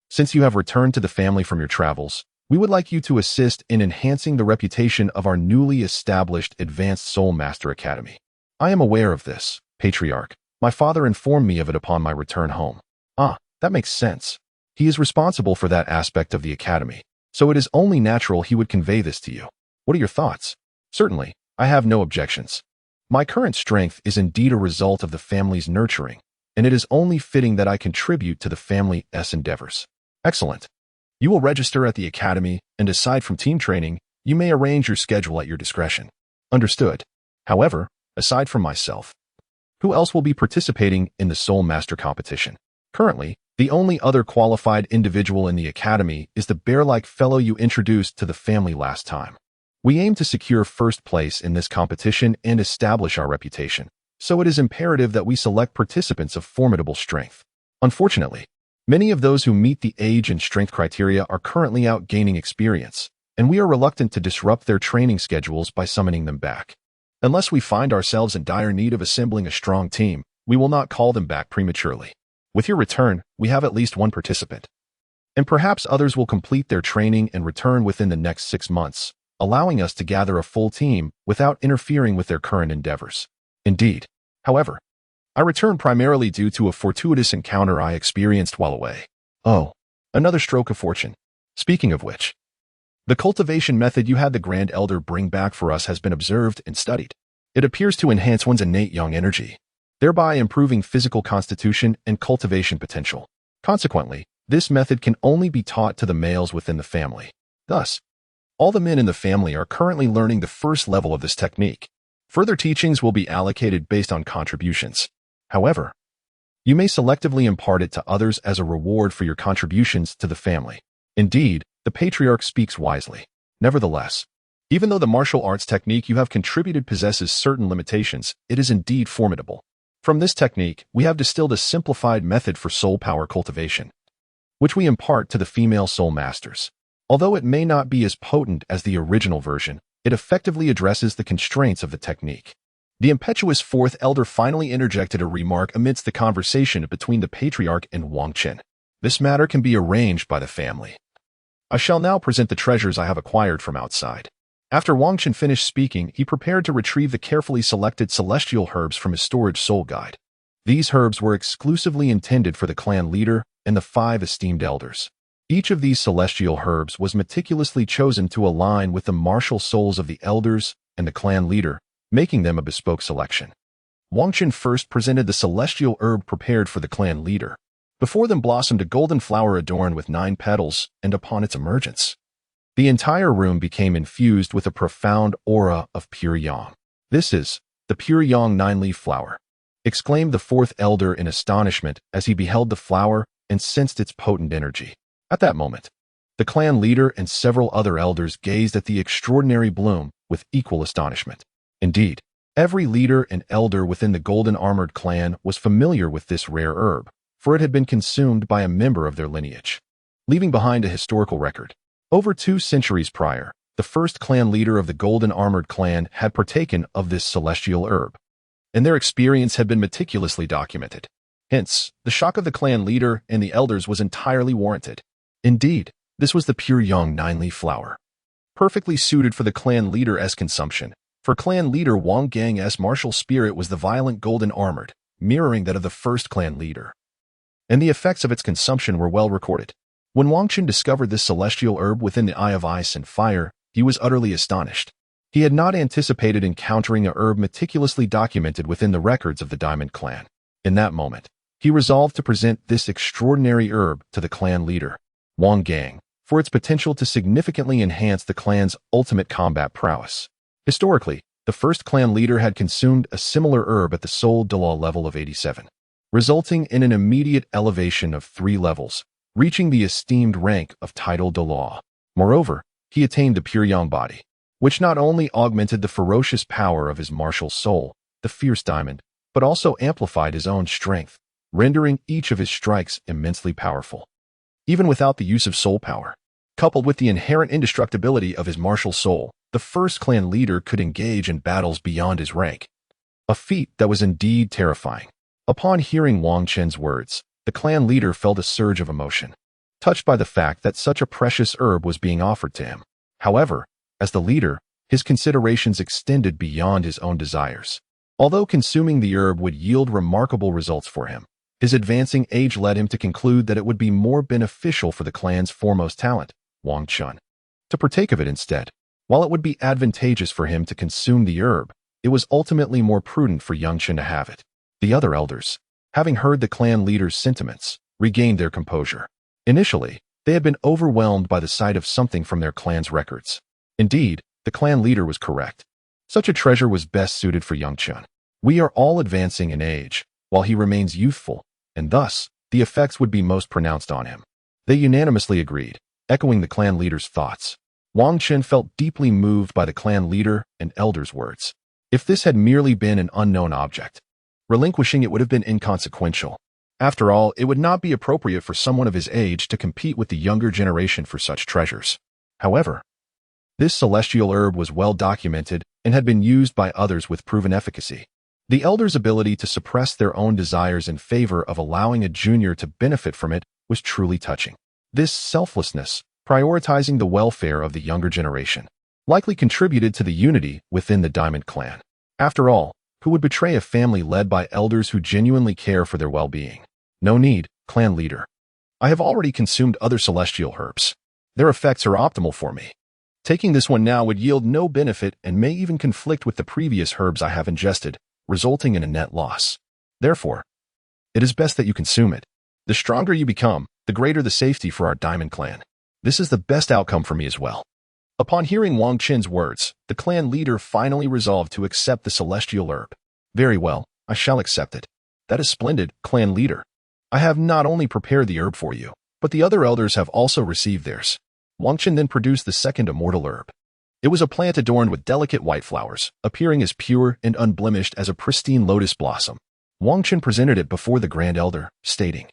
Since you have returned to the family from your travels, We would like you to assist in enhancing the reputation of our newly established Advanced Soul Master Academy. I am aware of this, Patriarch. My father informed me of it upon my return home. Ah, that makes sense. He is responsible for that aspect of the academy, so it is only natural he would convey this to you. What are your thoughts? Certainly, I have no objections. My current strength is indeed a result of the family's nurturing, and it is only fitting that I contribute to the family's endeavors. Excellent. You will register at the academy, and aside from team training, you may arrange your schedule at your discretion. Understood. However, aside from myself, who else will be participating in the Soul Master competition? Currently, the only other qualified individual in the academy is the bear-like fellow you introduced to the family last time. We aim to secure first place in this competition and establish our reputation, so it is imperative that we select participants of formidable strength. Unfortunately, many of those who meet the age and strength criteria are currently out gaining experience, and we are reluctant to disrupt their training schedules by summoning them back. Unless we find ourselves in dire need of assembling a strong team, we will not call them back prematurely. With your return, we have at least one participant. And perhaps others will complete their training and return within the next 6 months, allowing us to gather a full team without interfering with their current endeavors. Indeed, however, I returned primarily due to a fortuitous encounter I experienced while away. Oh, another stroke of fortune. Speaking of which, the cultivation method you had the Grand Elder bring back for us has been observed and studied. It appears to enhance one's innate young energy, thereby improving physical constitution and cultivation potential. Consequently, this method can only be taught to the males within the family. Thus, all the men in the family are currently learning the first level of this technique. Further teachings will be allocated based on contributions. However, you may selectively impart it to others as a reward for your contributions to the family. Indeed, the Patriarch speaks wisely. Nevertheless, even though the martial arts technique you have contributed possesses certain limitations, it is indeed formidable. From this technique, we have distilled a simplified method for soul power cultivation, which we impart to the female soul masters. Although it may not be as potent as the original version, it effectively addresses the constraints of the technique. The impetuous fourth elder finally interjected a remark amidst the conversation between the Patriarch and Wang Chen. This matter can be arranged by the family. I shall now present the treasures I have acquired from outside. After Wang Chen finished speaking, he prepared to retrieve the carefully selected celestial herbs from his storage soul guide. These herbs were exclusively intended for the clan leader and the 5 esteemed elders. Each of these celestial herbs was meticulously chosen to align with the martial souls of the elders and the clan leader, making them a bespoke selection. Wang Chen first presented the celestial herb prepared for the clan leader. Before them blossomed a golden flower adorned with 9 petals, and upon its emergence, the entire room became infused with a profound aura of pure yang. "This is the pure yang 9-leaf flower," exclaimed the 4th elder in astonishment as he beheld the flower and sensed its potent energy. At that moment, the clan leader and several other elders gazed at the extraordinary bloom with equal astonishment. Indeed, every leader and elder within the golden armored clan was familiar with this rare herb, for it had been consumed by a member of their lineage, leaving behind a historical record. Over 2 centuries prior, the first clan leader of the golden armored clan had partaken of this celestial herb, and their experience had been meticulously documented. Hence, the shock of the clan leader and the elders was entirely warranted. Indeed, this was the pure yang 9-leaf flower, perfectly suited for the clan leader's consumption. For clan leader Wang Gang's martial spirit was the violent golden armored, mirroring that of the first clan leader, and the effects of its consumption were well recorded. When Wang Chen discovered this celestial herb within the Eye of Ice and Fire, he was utterly astonished. He had not anticipated encountering a herb meticulously documented within the records of the Diamond Clan. In that moment, he resolved to present this extraordinary herb to the clan leader, Wang Gang, for its potential to significantly enhance the clan's ultimate combat prowess. Historically, the first clan leader had consumed a similar herb at the Soul Luo level of 87, resulting in an immediate elevation of 3 levels, reaching the esteemed rank of title Douluo. Moreover, he attained the pure yang body, which not only augmented the ferocious power of his martial soul, the fierce diamond, but also amplified his own strength, rendering each of his strikes immensely powerful. Even without the use of soul power, coupled with the inherent indestructibility of his martial soul, the first clan leader could engage in battles beyond his rank, a feat that was indeed terrifying. Upon hearing Wang Chen's words, the clan leader felt a surge of emotion. touched by the fact that such a precious herb was being offered to him. However, as the leader, his considerations extended beyond his own desires. Although consuming the herb would yield remarkable results for him, his advancing age led him to conclude that it would be more beneficial for the clan's foremost talent, Wang Chun, to partake of it instead. While it would be advantageous for him to consume the herb, it was ultimately more prudent for Yang Chun to have it. The other elders, having heard the clan leader's sentiments, regained their composure. Initially, they had been overwhelmed by the sight of something from their clan's records. Indeed, the clan leader was correct. Such a treasure was best suited for Yang Chun. We are all advancing in age, while he remains youthful, and thus, the effects would be most pronounced on him. They unanimously agreed, echoing the clan leader's thoughts. Wang Chun felt deeply moved by the clan leader and elder's words. If this had merely been an unknown object, relinquishing it would have been inconsequential. After all, it would not be appropriate for someone of his age to compete with the younger generation for such treasures. However, this celestial herb was well documented and had been used by others with proven efficacy. The elder's ability to suppress their own desires in favor of allowing a junior to benefit from it was truly touching. This selflessness, prioritizing the welfare of the younger generation, likely contributed to the unity within the Diamond Clan. After all, who would betray a family led by elders who genuinely care for their well-being? No need, clan leader. I have already consumed other celestial herbs. Their effects are optimal for me. Taking this one now would yield no benefit and may even conflict with the previous herbs I have ingested, resulting in a net loss. Therefore, it is best that you consume it. The stronger you become, the greater the safety for our Diamond Clan. This is the best outcome for me as well. Upon hearing Wang Chun's words, the clan leader finally resolved to accept the celestial herb. Very well, I shall accept it. That is splendid, clan leader. I have not only prepared the herb for you, but the other elders have also received theirs. Wang Chun then produced the second immortal herb. It was a plant adorned with delicate white flowers, appearing as pure and unblemished as a pristine lotus blossom. Wang Chun presented it before the Grand Elder, stating,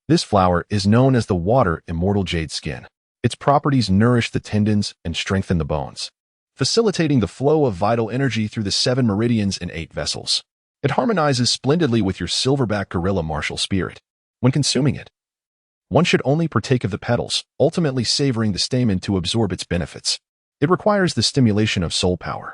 "This flower is known as the water immortal jade skin. Its properties nourish the tendons and strengthen the bones, facilitating the flow of vital energy through the 7 meridians and 8 vessels. It harmonizes splendidly with your silverback gorilla martial spirit. When consuming it, one should only partake of the petals, ultimately savoring the stamen to absorb its benefits. It requires the stimulation of soul power.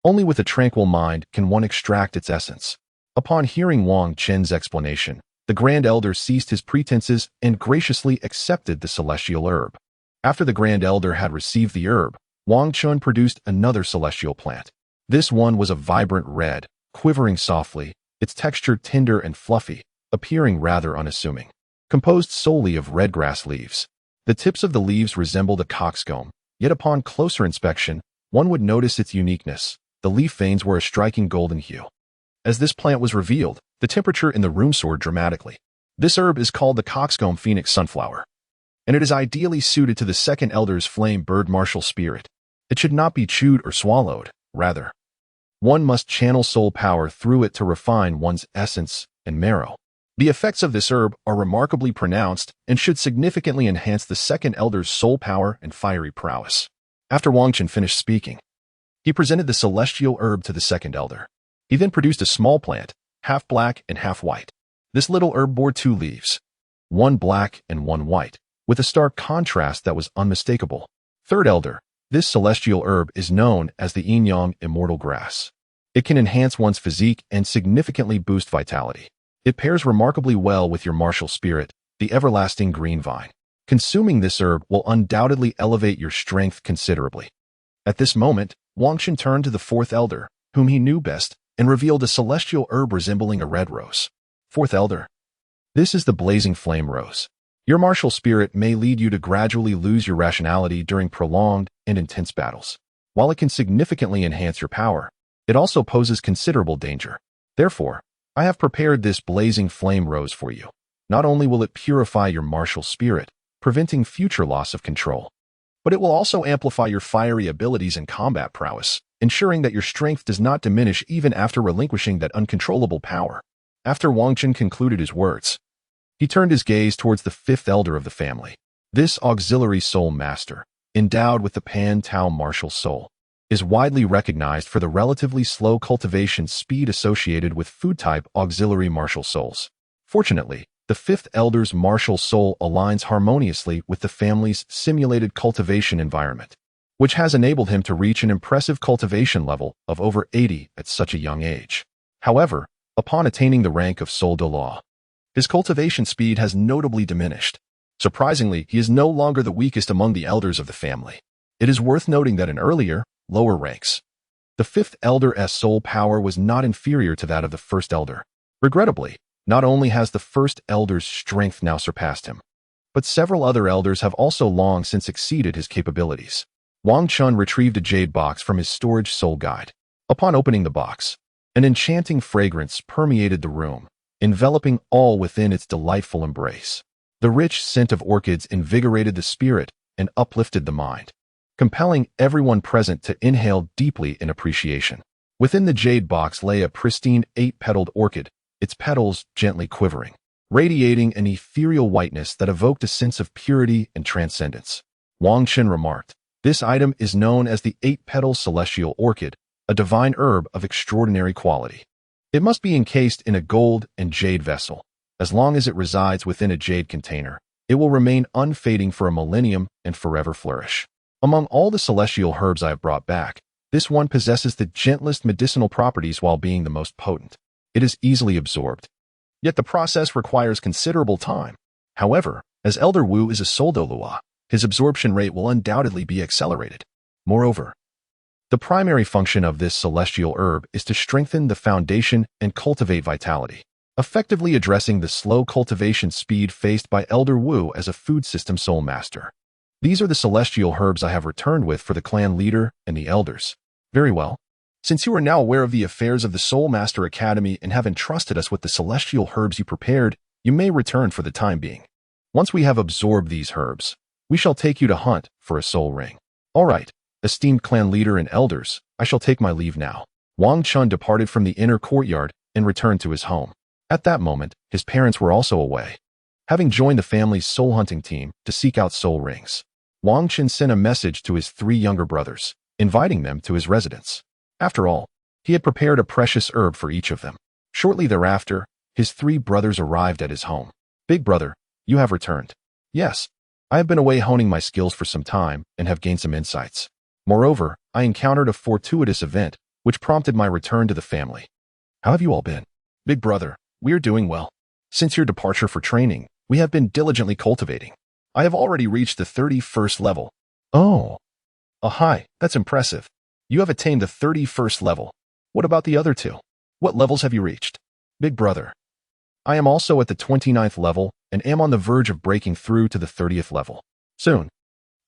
Only with a tranquil mind can one extract its essence." Upon hearing Wang Chun's explanation, the Grand Elder ceased his pretenses and graciously accepted the celestial herb. After the Grand Elder had received the herb, Wang Chun produced another celestial plant. This one was a vibrant red, quivering softly, its texture tender and fluffy, appearing rather unassuming. Composed solely of red grass leaves. The tips of the leaves resembled a coxcomb, yet upon closer inspection, one would notice its uniqueness. The leaf veins were a striking golden hue. As this plant was revealed, the temperature in the room soared dramatically. This herb is called the coxcomb phoenix sunflower, and it is ideally suited to the second elder's flame bird martial spirit. It should not be chewed or swallowed, rather, one must channel soul power through it to refine one's essence and marrow. The effects of this herb are remarkably pronounced and should significantly enhance the second elder's soul power and fiery prowess. After Wang Chun finished speaking, he presented the celestial herb to the second elder. He then produced a small plant, half black and half white. This little herb bore 2 leaves, one black and one white, with a stark contrast that was unmistakable. Third elder, this celestial herb is known as the Jingang immortal grass. It can enhance one's physique and significantly boost vitality. It pairs remarkably well with your martial spirit, the everlasting green vine. Consuming this herb will undoubtedly elevate your strength considerably. At this moment, Wang Chun turned to the 4th elder, whom he knew best, and revealed a celestial herb resembling a red rose. 4th elder, this is the blazing flame rose. Your martial spirit may lead you to gradually lose your rationality during prolonged and intense battles. While it can significantly enhance your power, it also poses considerable danger. Therefore, I have prepared this blazing flame rose for you. Not only will it purify your martial spirit, preventing future loss of control, but it will also amplify your fiery abilities and combat prowess, ensuring that your strength does not diminish even after relinquishing that uncontrollable power. After Wang Chun concluded his words, he turned his gaze towards the 5th elder of the family. This auxiliary soul master, endowed with the Pan-Tao martial soul, is widely recognized for the relatively slow cultivation speed associated with food-type auxiliary martial souls. Fortunately, The fifth elder's martial soul aligns harmoniously with the family's simulated cultivation environment, which has enabled him to reach an impressive cultivation level of over 80 at such a young age. However, upon attaining the rank of Soul Douluo, his cultivation speed has notably diminished. Surprisingly, he is no longer the weakest among the elders of the family. It is worth noting that in earlier, lower ranks, the fifth elder's soul power was not inferior to that of the first elder. Regrettably, not only has the first elder's strength now surpassed him, but several other elders have also long since exceeded his capabilities. Wang Chun retrieved a jade box from his storage soul guide. Upon opening the box, an enchanting fragrance permeated the room, enveloping all within its delightful embrace. The rich scent of orchids invigorated the spirit and uplifted the mind, compelling everyone present to inhale deeply in appreciation. Within the jade box lay a pristine 8-petaled orchid, its petals gently quivering, radiating an ethereal whiteness that evoked a sense of purity and transcendence. Wang Chun remarked, "This item is known as the 8-petal celestial orchid, a divine herb of extraordinary quality. It must be encased in a gold and jade vessel. As long as it resides within a jade container, it will remain unfading for a millennium and forever flourish. Among all the celestial herbs I have brought back, this one possesses the gentlest medicinal properties while being the most potent. It is easily absorbed. Yet the process requires considerable time. However, as Elder Wu is a Soul Douluo, his absorption rate will undoubtedly be accelerated. Moreover, the primary function of this celestial herb is to strengthen the foundation and cultivate vitality, effectively addressing the slow cultivation speed faced by Elder Wu as a food system soul master. These are the celestial herbs I have returned with for the clan leader and the elders. Very well. Since you are now aware of the affairs of the Soul Master Academy and have entrusted us with the celestial herbs you prepared, you may return for the time being. Once we have absorbed these herbs, we shall take you to hunt for a soul ring. All right, esteemed clan leader and elders, I shall take my leave now." Wang Chun departed from the inner courtyard and returned to his home. At that moment, his parents were also away, having joined the family's soul hunting team to seek out soul rings. Wang Chun sent a message to his 3 younger brothers, inviting them to his residence. After all, he had prepared a precious herb for each of them. Shortly thereafter, his 3 brothers arrived at his home. "Big brother, you have returned." "Yes, I have been away honing my skills for some time and have gained some insights. Moreover, I encountered a fortuitous event which prompted my return to the family." "How have you all been?" "Big brother, we are doing well. Since your departure for training, we have been diligently cultivating. I have already reached the 31st level." "Oh. Hi, that's impressive. You have attained the 31st level. What about the other 2? What levels have you reached?" "Big brother, I am also at the 29th level and am on the verge of breaking through to the 30th level. Soon,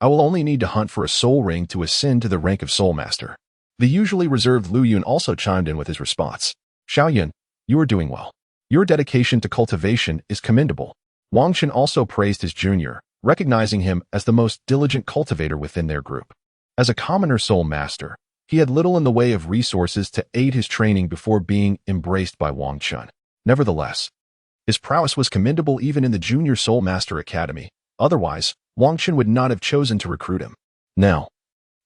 I will only need to hunt for a soul ring to ascend to the rank of Soul Master." The usually reserved Lu Yun also chimed in with his response. "Xiaoyun, you are doing well. Your dedication to cultivation is commendable." Wang Chun also praised his junior, recognizing him as the most diligent cultivator within their group. As a commoner soul master, he had little in the way of resources to aid his training before being embraced by Wang Chun. Nevertheless, his prowess was commendable even in the Junior Soul Master Academy. Otherwise, Wang Chun would not have chosen to recruit him. Now,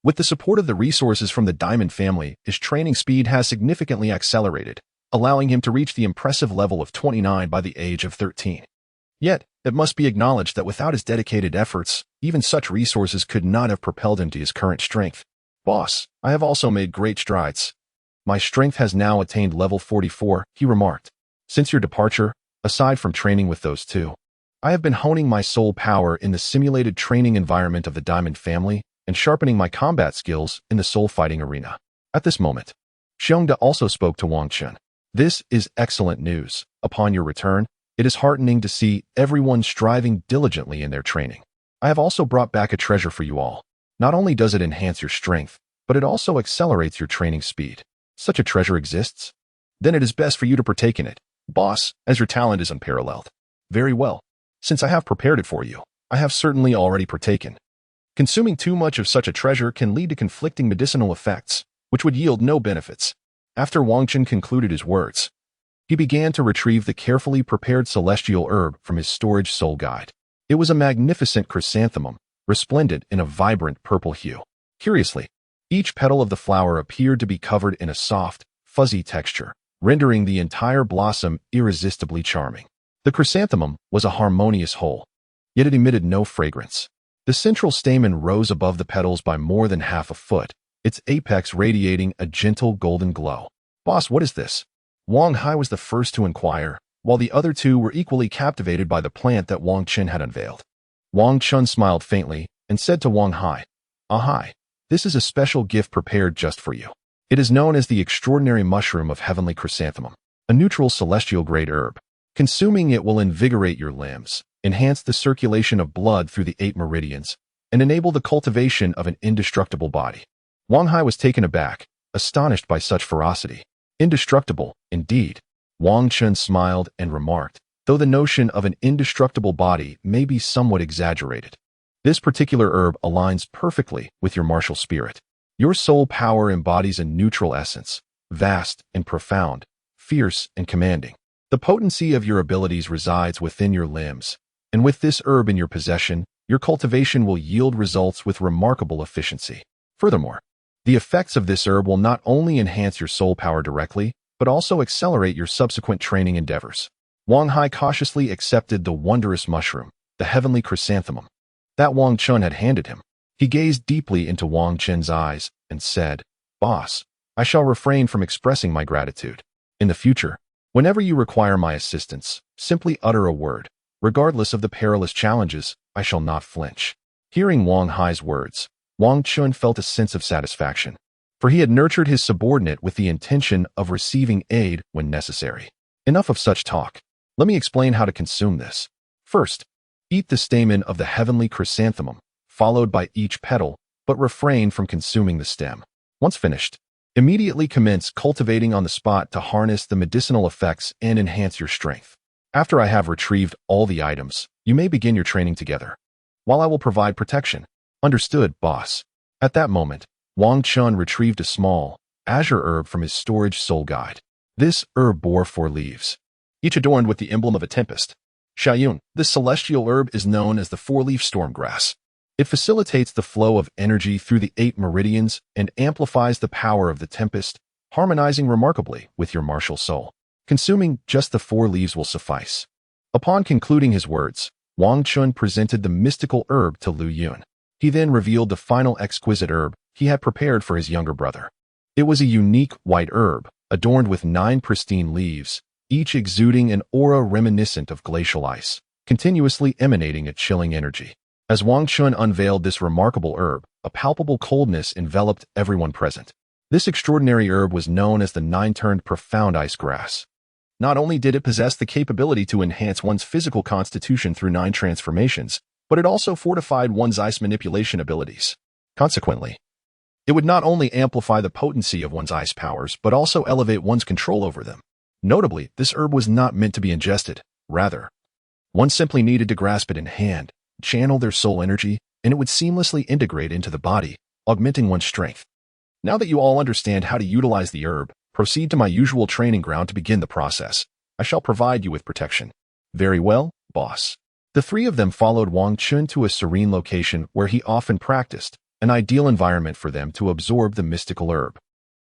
with the support of the resources from the Diamond family, his training speed has significantly accelerated, allowing him to reach the impressive level of 29 by the age of 13. Yet, it must be acknowledged that without his dedicated efforts, even such resources could not have propelled him to his current strength. "Boss, I have also made great strides. My strength has now attained level 44, he remarked. "Since your departure, aside from training with those 2, I have been honing my soul power in the simulated training environment of the Diamond family and sharpening my combat skills in the soul fighting arena." At this moment, Xiongda also spoke to Wang Chun. "This is excellent news. Upon your return, it is heartening to see everyone striving diligently in their training. I have also brought back a treasure for you all. Not only does it enhance your strength, but it also accelerates your training speed. Such a treasure exists? Then it is best for you to partake in it, boss, as your talent is unparalleled." "Very well. Since I have prepared it for you, I have certainly already partaken. Consuming too much of such a treasure can lead to conflicting medicinal effects, which would yield no benefits." After Wang Chun concluded his words, he began to retrieve the carefully prepared celestial herb from his storage soul guide. It was a magnificent chrysanthemum, resplendent in a vibrant purple hue. Curiously, each petal of the flower appeared to be covered in a soft, fuzzy texture, rendering the entire blossom irresistibly charming. The chrysanthemum was a harmonious whole, yet it emitted no fragrance. The central stamen rose above the petals by more than half a foot, its apex radiating a gentle golden glow. "Boss, what is this?" Wang Hai was the first to inquire, while the other two were equally captivated by the plant that Wang Chun had unveiled. Wang Chun smiled faintly and said to Wang Hai, "Ahai, this is a special gift prepared just for you. It is known as the extraordinary mushroom of heavenly chrysanthemum, a neutral celestial-grade herb. Consuming it will invigorate your limbs, enhance the circulation of blood through the 8 meridians, and enable the cultivation of an indestructible body." Wang Hai was taken aback, astonished by such ferocity. Indestructible, indeed. Wang Chun smiled and remarked, though the notion of an indestructible body may be somewhat exaggerated. This particular herb aligns perfectly with your martial spirit. Your soul power embodies a neutral essence, vast and profound, fierce and commanding. The potency of your abilities resides within your limbs, and with this herb in your possession, your cultivation will yield results with remarkable efficiency. Furthermore, the effects of this herb will not only enhance your soul power directly, but also accelerate your subsequent training endeavors. Wang Hai cautiously accepted the wondrous mushroom, the heavenly chrysanthemum, that Wang Chun had handed him. He gazed deeply into Wang Chun's eyes and said, "Boss, I shall refrain from expressing my gratitude. In the future, whenever you require my assistance, simply utter a word. Regardless of the perilous challenges, I shall not flinch." Hearing Wang Hai's words, Wang Chun felt a sense of satisfaction, for he had nurtured his subordinate with the intention of receiving aid when necessary. Enough of such talk. Let me explain how to consume this. First, eat the stamen of the heavenly chrysanthemum, followed by each petal, but refrain from consuming the stem. Once finished, immediately commence cultivating on the spot to harness the medicinal effects and enhance your strength. After I have retrieved all the items, you may begin your training together, while I will provide protection. Understood, boss. At that moment, Wang Chun retrieved a small, azure herb from his storage soul guide. This herb bore 4 leaves, each adorned with the emblem of a tempest. Shaolin, this celestial herb is known as the 4-leaf storm grass. It facilitates the flow of energy through the 8 meridians and amplifies the power of the tempest, harmonizing remarkably with your martial soul. Consuming just the 4 leaves will suffice. Upon concluding his words, Wang Chun presented the mystical herb to Lu Yun. He then revealed the final exquisite herb he had prepared for his younger brother. It was a unique white herb, adorned with 9 pristine leaves, each exuding an aura reminiscent of glacial ice, continuously emanating a chilling energy. As Wang Chun unveiled this remarkable herb, a palpable coldness enveloped everyone present. This extraordinary herb was known as the 9-turned profound ice grass. Not only did it possess the capability to enhance one's physical constitution through 9 transformations, but it also fortified one's ice manipulation abilities. Consequently, it would not only amplify the potency of one's ice powers, but also elevate one's control over them. Notably, this herb was not meant to be ingested. Rather, one simply needed to grasp it in hand, channel their soul energy, and it would seamlessly integrate into the body, augmenting one's strength. Now that you all understand how to utilize the herb, proceed to my usual training ground to begin the process. I shall provide you with protection. Very well, boss. The 3 of them followed Wang Chun to a serene location where he often practiced, an ideal environment for them to absorb the mystical herb.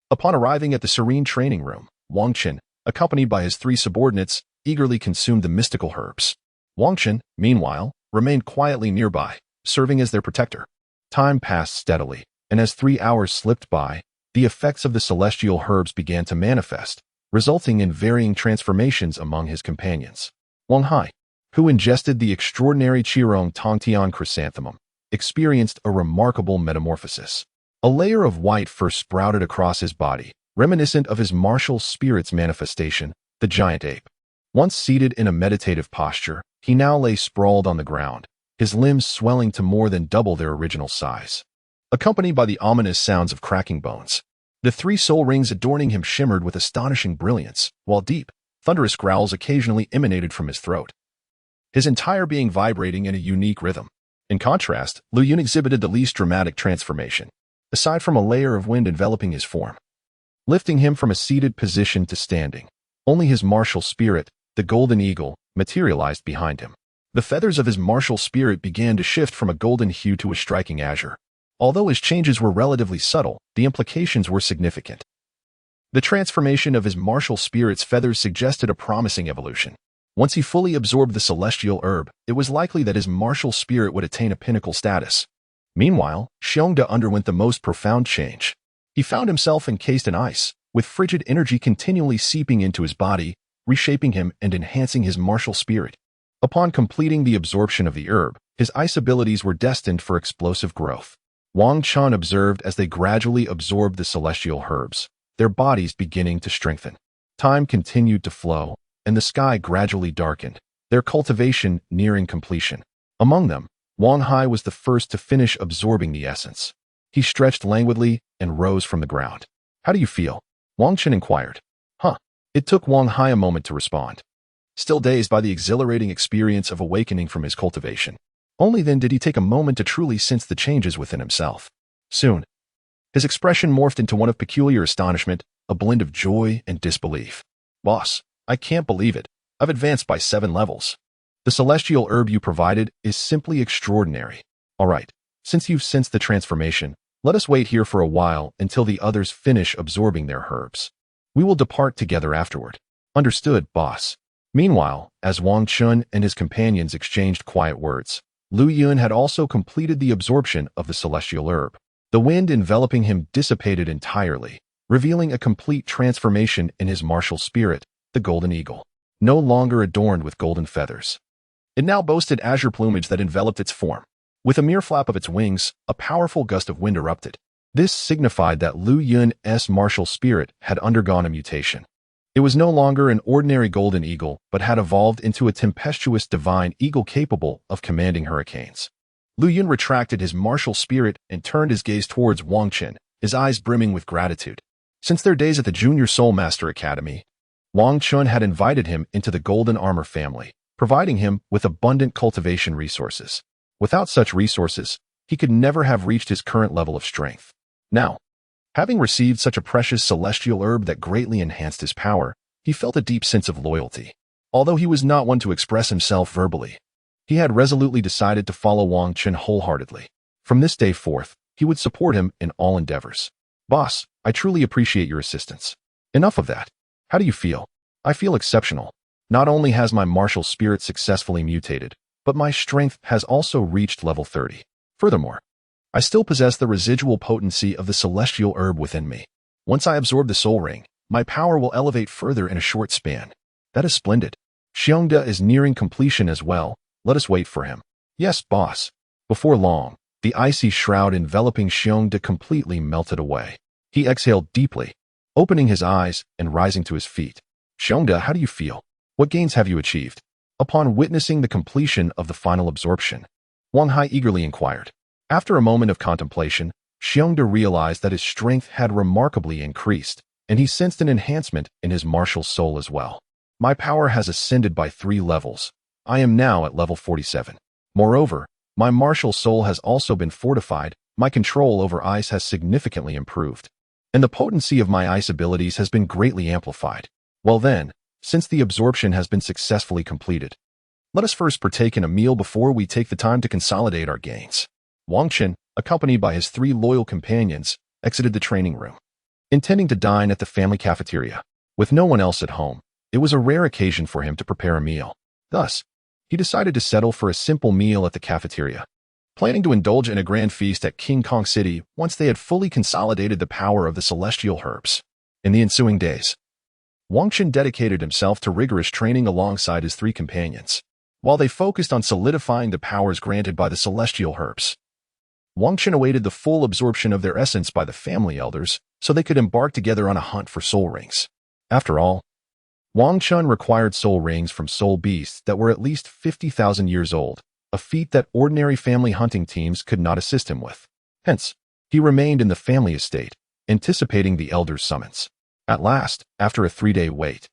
Upon arriving at the serene training room, Wang Chun, accompanied by his 3 subordinates, eagerly consumed the mystical herbs. Wang Chun, meanwhile, remained quietly nearby, serving as their protector. Time passed steadily, and as 3 hours slipped by, the effects of the celestial herbs began to manifest, resulting in varying transformations among his companions. Wang Hai, who ingested the extraordinary Qirong Tongtian chrysanthemum, experienced a remarkable metamorphosis. A layer of white first sprouted across his body, reminiscent of his martial spirit's manifestation, the giant ape. Once seated in a meditative posture, he now lay sprawled on the ground, his limbs swelling to more than double their original size. Accompanied by the ominous sounds of cracking bones, the 3 soul rings adorning him shimmered with astonishing brilliance, while deep, thunderous growls occasionally emanated from his throat, his entire being vibrating in a unique rhythm. In contrast, Lu Yun exhibited the least dramatic transformation, aside from a layer of wind enveloping his form, lifting him from a seated position to standing. Only his martial spirit, the golden eagle, materialized behind him. The feathers of his martial spirit began to shift from a golden hue to a striking azure. Although his changes were relatively subtle, the implications were significant. The transformation of his martial spirit's feathers suggested a promising evolution. Once he fully absorbed the celestial herb, it was likely that his martial spirit would attain a pinnacle status. Meanwhile, Xiongda underwent the most profound change. He found himself encased in ice, with frigid energy continually seeping into his body, reshaping him and enhancing his martial spirit. Upon completing the absorption of the herb, his ice abilities were destined for explosive growth. Wang Chun observed as they gradually absorbed the celestial herbs, their bodies beginning to strengthen. Time continued to flow, and the sky gradually darkened, their cultivation nearing completion. Among them, Wang Hai was the first to finish absorbing the essence. He stretched languidly and rose from the ground. "How do you feel?" Wang Chen inquired. It took Wang Hai a moment to respond. Still dazed by the exhilarating experience of awakening from his cultivation. Only then did he take a moment to truly sense the changes within himself. Soon, his expression morphed into one of peculiar astonishment, a blend of joy and disbelief. "Boss, I can't believe it. I've advanced by 7 levels. The celestial herb you provided is simply extraordinary. All right, since you've sensed the transformation, let us wait here for a while until the others finish absorbing their herbs. We will depart together afterward." "Understood, boss." Meanwhile, as Wang Chun and his companions exchanged quiet words, Lu Yun had also completed the absorption of the celestial herb. The wind enveloping him dissipated entirely, revealing a complete transformation in his martial spirit, the golden eagle. No longer adorned with golden feathers, it now boasted azure plumage that enveloped its form. With a mere flap of its wings, a powerful gust of wind erupted. This signified that Lu Yun's martial spirit had undergone a mutation. It was no longer an ordinary golden eagle, but had evolved into a tempestuous divine eagle capable of commanding hurricanes. Lu Yun retracted his martial spirit and turned his gaze towards Wang Chen, his eyes brimming with gratitude. Since their days at the Junior Soul Master Academy, Wang Chun had invited him into the Golden Armor family, providing him with abundant cultivation resources. Without such resources, he could never have reached his current level of strength. Now, having received such a precious celestial herb that greatly enhanced his power, he felt a deep sense of loyalty. Although he was not one to express himself verbally, he had resolutely decided to follow Wang Chen wholeheartedly. From this day forth, he would support him in all endeavors. "Boss, I truly appreciate your assistance. Enough of that. How do you feel?" "I feel exceptional. Not only has my martial spirit successfully mutated, but my strength has also reached level 30. Furthermore, I still possess the residual potency of the celestial herb within me. Once I absorb the soul ring, my power will elevate further in a short span." "That is splendid. Xiongda is nearing completion as well. Let us wait for him." "Yes, boss." Before long, the icy shroud enveloping Xiongda completely melted away. He exhaled deeply, opening his eyes and rising to his feet. "Xiongda, how do you feel? What gains have you achieved?" Upon witnessing the completion of the final absorption, Wang Hai eagerly inquired. After a moment of contemplation, Xiongda realized that his strength had remarkably increased, and he sensed an enhancement in his martial soul as well. "My power has ascended by 3 levels. I am now at level 47. Moreover, my martial soul has also been fortified, my control over ice has significantly improved, and the potency of my ice abilities has been greatly amplified. Well then, since the absorption has been successfully completed, let us first partake in a meal before we take the time to consolidate our gains." Wang Chen, accompanied by his 3 loyal companions, exited the training room, intending to dine at the family cafeteria. With no one else at home, it was a rare occasion for him to prepare a meal. Thus, he decided to settle for a simple meal at the cafeteria, planning to indulge in a grand feast at King Kong City once they had fully consolidated the power of the celestial herbs. In the ensuing days, Wang Chen dedicated himself to rigorous training alongside his 3 companions, while they focused on solidifying the powers granted by the celestial herbs. Wang Chen awaited the full absorption of their essence by the family elders so they could embark together on a hunt for soul rings. After all, Wang Chen required soul rings from soul beasts that were at least 50,000 years old, a feat that ordinary family hunting teams could not assist him with. Hence, he remained in the family estate, anticipating the elders' summons. At last, after a 3-day wait,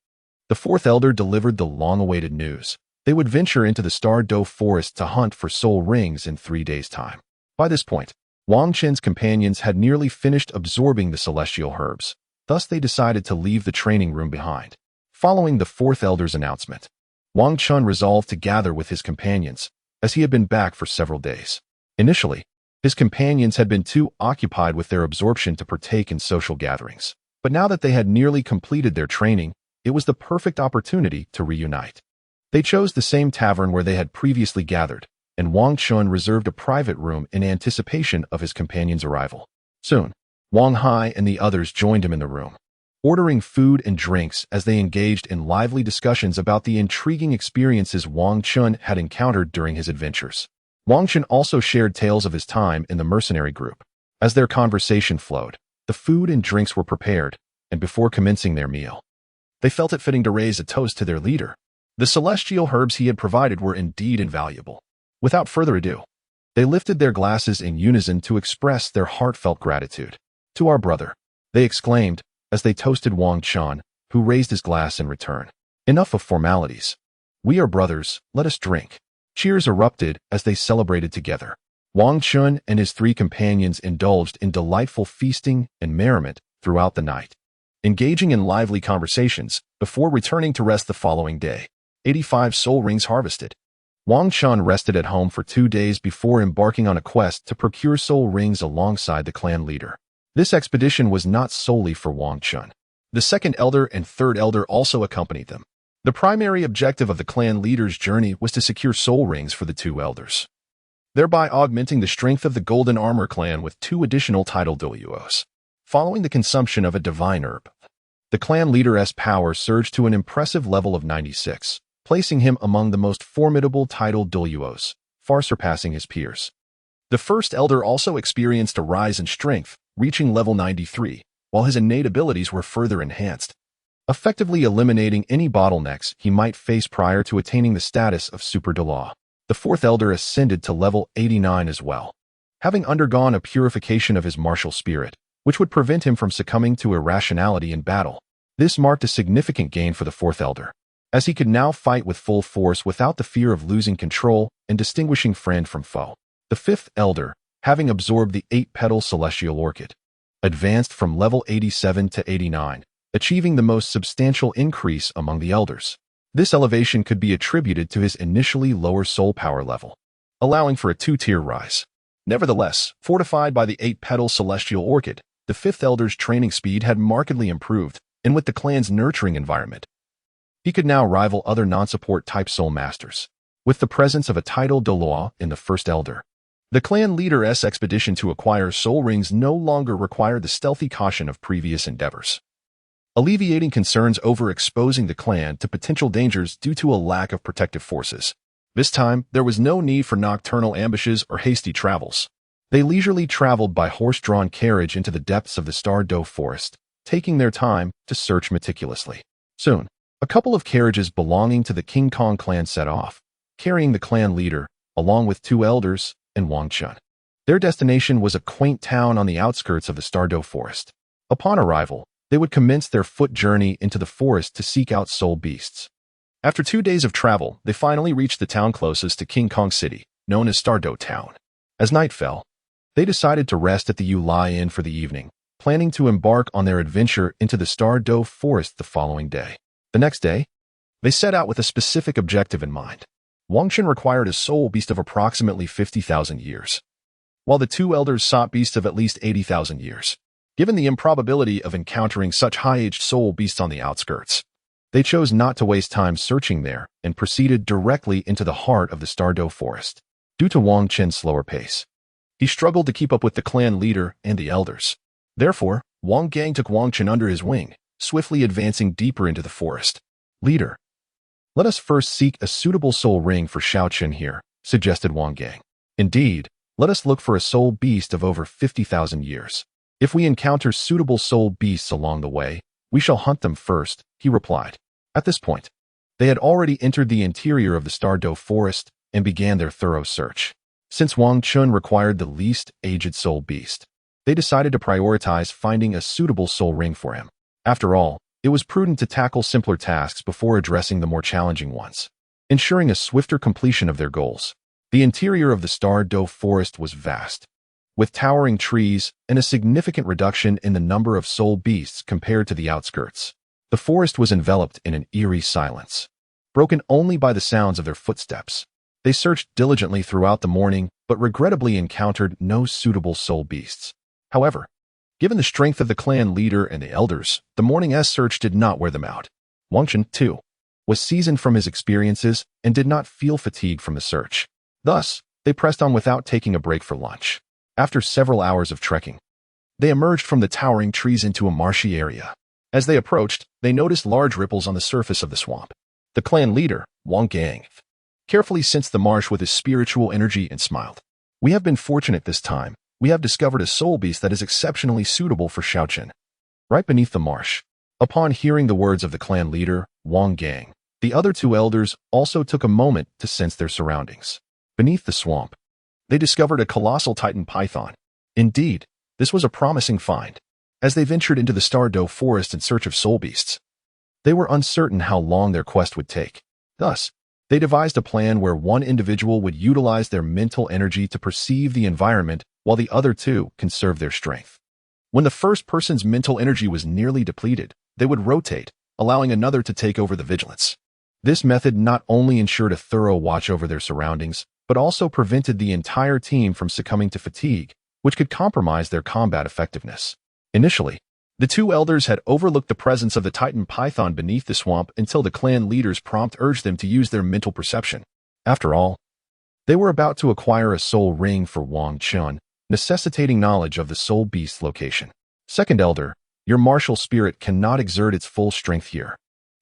the 4th elder delivered the long-awaited news. They would venture into the Star Luo forest to hunt for soul rings in 3 days' time. By this point, Wang Chen's companions had nearly finished absorbing the celestial herbs. Thus, they decided to leave the training room behind. Following the 4th elder's announcement, Wang Chen resolved to gather with his companions, as he had been back for several days. Initially, his companions had been too occupied with their absorption to partake in social gatherings. But now that they had nearly completed their training, it was the perfect opportunity to reunite. They chose the same tavern where they had previously gathered, and Wang Chun reserved a private room in anticipation of his companion's arrival. Soon, Wang Hai and the others joined him in the room, ordering food and drinks as they engaged in lively discussions about the intriguing experiences Wang Chun had encountered during his adventures. Wang Chun also shared tales of his time in the mercenary group. As their conversation flowed, the food and drinks were prepared, and before commencing their meal, they felt it fitting to raise a toast to their leader. The celestial herbs he had provided were indeed invaluable. Without further ado, they lifted their glasses in unison to express their heartfelt gratitude. "To our brother," they exclaimed as they toasted Wang Chun, who raised his glass in return. "Enough of formalities. We are brothers, let us drink." Cheers erupted as they celebrated together. Wang Chun and his three companions indulged in delightful feasting and merriment throughout the night, engaging in lively conversations before returning to rest the following day. 85 soul rings harvested. Wang Chun rested at home for 2 days before embarking on a quest to procure soul rings alongside the clan leader. This expedition was not solely for Wang Chun. The second elder and third elder also accompanied them. The primary objective of the clan leader's journey was to secure soul rings for the two elders, thereby augmenting the strength of the Golden Armor clan with 2 additional title Douluos. Following the consumption of a divine herb, the clan leader's power surged to an impressive level of 96, placing him among the most formidable title Douluos, far surpassing his peers. The first elder also experienced a rise in strength, reaching level 93, while his innate abilities were further enhanced, effectively eliminating any bottlenecks he might face prior to attaining the status of Super Douluo. The fourth elder ascended to level 89 as well, having undergone a purification of his martial spirit, which would prevent him from succumbing to irrationality in battle. This marked a significant gain for the fourth elder, as he could now fight with full force without the fear of losing control and distinguishing friend from foe. The fifth elder, having absorbed the 8-petal celestial orchid, advanced from level 87 to 89, achieving the most substantial increase among the elders. This elevation could be attributed to his initially lower soul power level, allowing for a 2-tier rise. Nevertheless, fortified by the 8-petal celestial orchid, the fifth elder's training speed had markedly improved, and with the clan's nurturing environment, he could now rival other non-support type soul masters. With the presence of a title Douluo in the first elder, the clan leader's expedition to acquire soul rings no longer required the stealthy caution of previous endeavors, alleviating concerns over exposing the clan to potential dangers due to a lack of protective forces. This time, there was no need for nocturnal ambushes or hasty travels. They leisurely traveled by horse-drawn carriage into the depths of the Star Luo forest, taking their time to search meticulously. Soon, a couple of carriages belonging to the King Kong clan set off, carrying the clan leader, along with 2 elders, and Wang Chun. Their destination was a quaint town on the outskirts of the Star Luo forest. Upon arrival, they would commence their foot journey into the forest to seek out soul beasts. After 2 days of travel, they finally reached the town closest to King Kong City, known as Star Luo Town. As night fell, they decided to rest at the Yulai Inn for the evening, planning to embark on their adventure into the Star Luo forest the following day. The next day, they set out with a specific objective in mind. Wang Chun required a soul beast of approximately 50,000 years, while the 2 elders sought beasts of at least 80,000 years. Given the improbability of encountering such high-aged soul beasts on the outskirts, they chose not to waste time searching there and proceeded directly into the heart of the Star Luo forest. Due to Wang Chun's slower pace, he struggled to keep up with the clan leader and the elders. Therefore, Wang Gang took Wang Chun under his wing, swiftly advancing deeper into the forest. "Leader, let us first seek a suitable soul ring for Shao Chun here," suggested Wang Gang. "Indeed, let us look for a soul beast of over 50,000 years. If we encounter suitable soul beasts along the way, we shall hunt them first," he replied. At this point, they had already entered the interior of the Star Luo forest and began their thorough search. Since Wang Chun required the least aged soul beast, they decided to prioritize finding a suitable soul ring for him. After all, it was prudent to tackle simpler tasks before addressing the more challenging ones, ensuring a swifter completion of their goals. The interior of the Star Luo forest was vast, with towering trees and a significant reduction in the number of soul beasts compared to the outskirts. The forest was enveloped in an eerie silence, broken only by the sounds of their footsteps. They searched diligently throughout the morning, but regrettably encountered no suitable soul beasts. However, given the strength of the clan leader and the elders, the morning's search did not wear them out. Wang Chun, too, was seasoned from his experiences and did not feel fatigue from the search. Thus, they pressed on without taking a break for lunch. After several hours of trekking, they emerged from the towering trees into a marshy area. As they approached, they noticed large ripples on the surface of the swamp. The clan leader, Jingang, carefully sensed the marsh with his spiritual energy and smiled. "We have been fortunate this time. We have discovered a soul beast that is exceptionally suitable for Shaolin." Right beneath the marsh. Upon hearing the words of the clan leader, Jingang, the other two elders also took a moment to sense their surroundings. Beneath the swamp, they discovered a colossal titan python. Indeed, this was a promising find. As they ventured into the Star Luo forest in search of soul beasts, they were uncertain how long their quest would take. Thus, they devised a plan where one individual would utilize their mental energy to perceive the environment while the other two conserved their strength. When the first person's mental energy was nearly depleted, they would rotate, allowing another to take over the vigilance. This method not only ensured a thorough watch over their surroundings, but also prevented the entire team from succumbing to fatigue, which could compromise their combat effectiveness. Initially, the two elders had overlooked the presence of the titan python beneath the swamp until the clan leader's prompt urged them to use their mental perception. After all, they were about to acquire a soul ring for Wang Chun, necessitating knowledge of the soul beast's location. "Second elder, your martial spirit cannot exert its full strength here,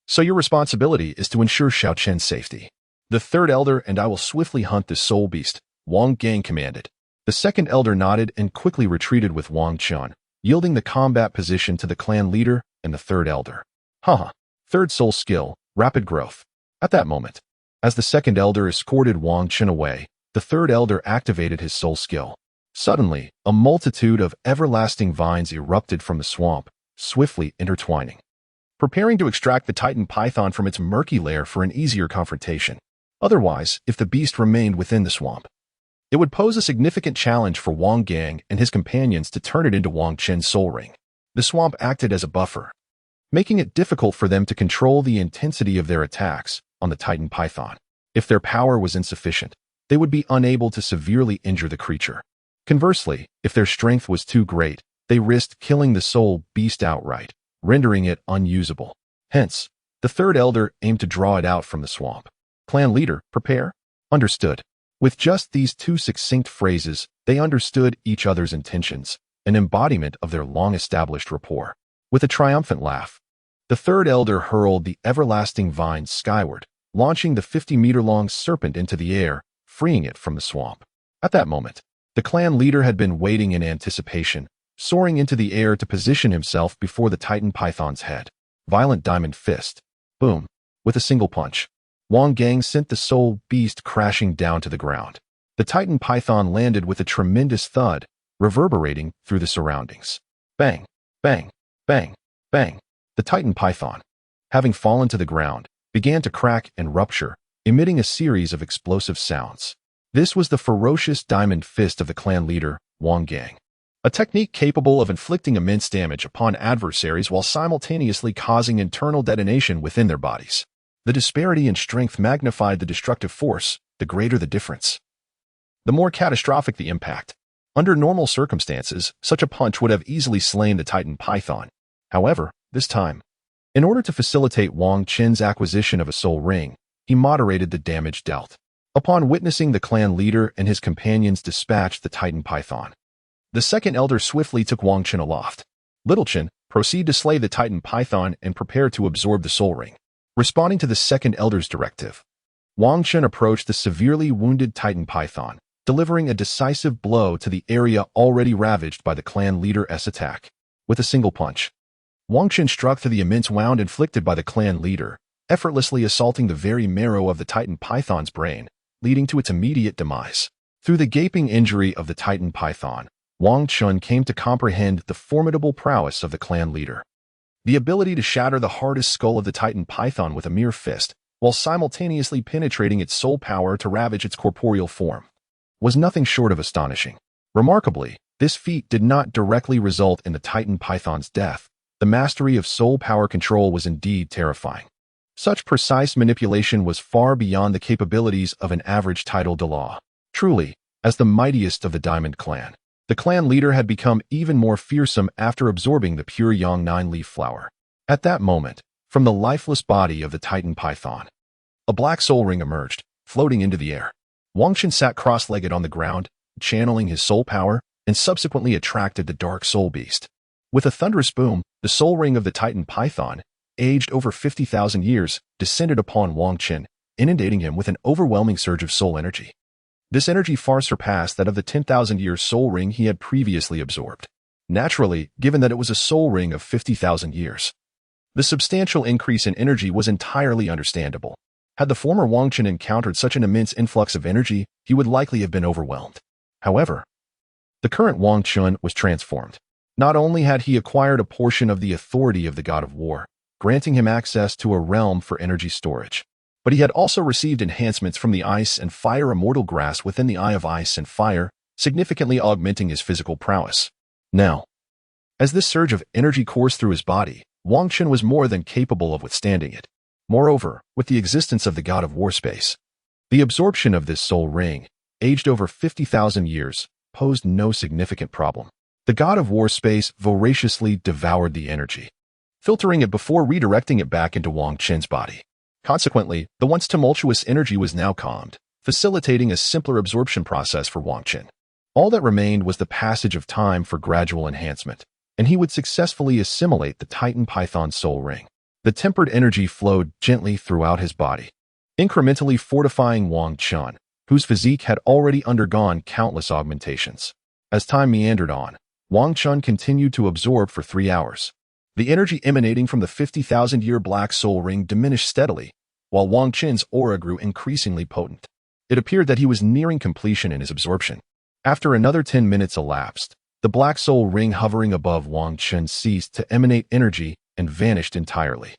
so your responsibility is to ensure Shaoqin's safety. The third elder and I will swiftly hunt this soul beast," Jingang commanded. The second elder nodded and quickly retreated with Wang Chun, yielding the combat position to the clan leader and the third elder. Third soul skill, rapid growth. At that moment, as the second elder escorted Wang Chun away, the third elder activated his soul skill. Suddenly, a multitude of everlasting vines erupted from the swamp, swiftly intertwining, preparing to extract the titan python from its murky lair for an easier confrontation. Otherwise, if the beast remained within the swamp, it would pose a significant challenge for Jingang and his companions to turn it into Wang Chun's soul ring. The swamp acted as a buffer, making it difficult for them to control the intensity of their attacks on the titan python. If their power was insufficient, they would be unable to severely injure the creature. Conversely, if their strength was too great, they risked killing the soul beast outright, rendering it unusable. Hence, the third elder aimed to draw it out from the swamp. "Clan leader, prepare." "Understood." With just these two succinct phrases, they understood each other's intentions, an embodiment of their long-established rapport. With a triumphant laugh, the third elder hurled the everlasting vines skyward, launching the 50-meter-long serpent into the air, freeing it from the swamp. At that moment, the clan leader had been waiting in anticipation, soaring into the air to position himself before the titan python's head. Violent diamond fist. Boom. With a single punch, Jingang sent the soul beast crashing down to the ground. The titan python landed with a tremendous thud, reverberating through the surroundings. Bang, bang, bang, bang. The titan python, having fallen to the ground, began to crack and rupture, emitting a series of explosive sounds. This was the ferocious diamond fist of the clan leader, Jingang, a technique capable of inflicting immense damage upon adversaries while simultaneously causing internal detonation within their bodies. The disparity in strength magnified the destructive force, the greater the difference, the more catastrophic the impact. Under normal circumstances, such a punch would have easily slain the titan python. However, this time, in order to facilitate Wang Chun's acquisition of a soul ring, he moderated the damage dealt. Upon witnessing the clan leader and his companions dispatch the titan python, the second elder swiftly took Wang Chun aloft. "Little Chun, proceed to slay the titan python and prepare to absorb the soul ring." Responding to the second elder's directive, Wang Chun approached the severely wounded titan python, delivering a decisive blow to the area already ravaged by the clan leader's attack. With a single punch, Wang Chun struck through the immense wound inflicted by the clan leader, effortlessly assaulting the very marrow of the titan python's brain, leading to its immediate demise. Through the gaping injury of the titan python, Wang Chun came to comprehend the formidable prowess of the clan leader. The ability to shatter the hardest skull of the titan python with a mere fist, while simultaneously penetrating its soul power to ravage its corporeal form, was nothing short of astonishing. Remarkably, this feat did not directly result in the titan python's death. The mastery of soul power control was indeed terrifying. Such precise manipulation was far beyond the capabilities of an average title Douluo. Truly, as the mightiest of the Diamond Clan, the clan leader had become even more fearsome after absorbing the pure Yang 9-leaf flower. At that moment, from From the lifeless body of the Titan python, a black soul ring emerged, floating into the air. Wang Qin sat cross-legged on the ground, channeling his soul power, and subsequently attracted the dark soul beast. With a thunderous boom, the soul ring of the Titan python, aged over 50,000 years, descended upon Wang Qin, inundating him with an overwhelming surge of soul energy. This energy far surpassed that of the 10,000-year soul ring he had previously absorbed. Naturally, given that it was a soul ring of 50,000 years. The substantial increase in energy was entirely understandable. Had the former Wang Qin encountered such an immense influx of energy, he would likely have been overwhelmed. However, the current Wang Qin was transformed. Not only had he acquired a portion of the authority of the god of war, granting him access to a realm for energy storage, but he had also received enhancements from the ice and fire immortal grass within the Eye of Ice and Fire, significantly augmenting his physical prowess. Now, as this surge of energy coursed through his body, Wang Qin was more than capable of withstanding it. Moreover, with the existence of the god of war space, the absorption of this soul ring, aged over 50,000 years, posed no significant problem. The god of war space voraciously devoured the energy, filtering it before redirecting it back into Wang Qin's body. Consequently, the once tumultuous energy was now calmed, facilitating a simpler absorption process for Wang Qin. All that remained was the passage of time for gradual enhancement, and he would successfully assimilate the Titan Python soul ring. The tempered energy flowed gently throughout his body, incrementally fortifying Wang Qin, whose physique had already undergone countless augmentations. As time meandered on, Wang Qin continued to absorb for 3 hours. The energy emanating from the 50,000-year black soul ring diminished steadily, while Wang Qin's aura grew increasingly potent. It appeared that he was nearing completion in his absorption. After another 10 minutes elapsed, the black soul ring hovering above Wang Qin ceased to emanate energy and vanished entirely.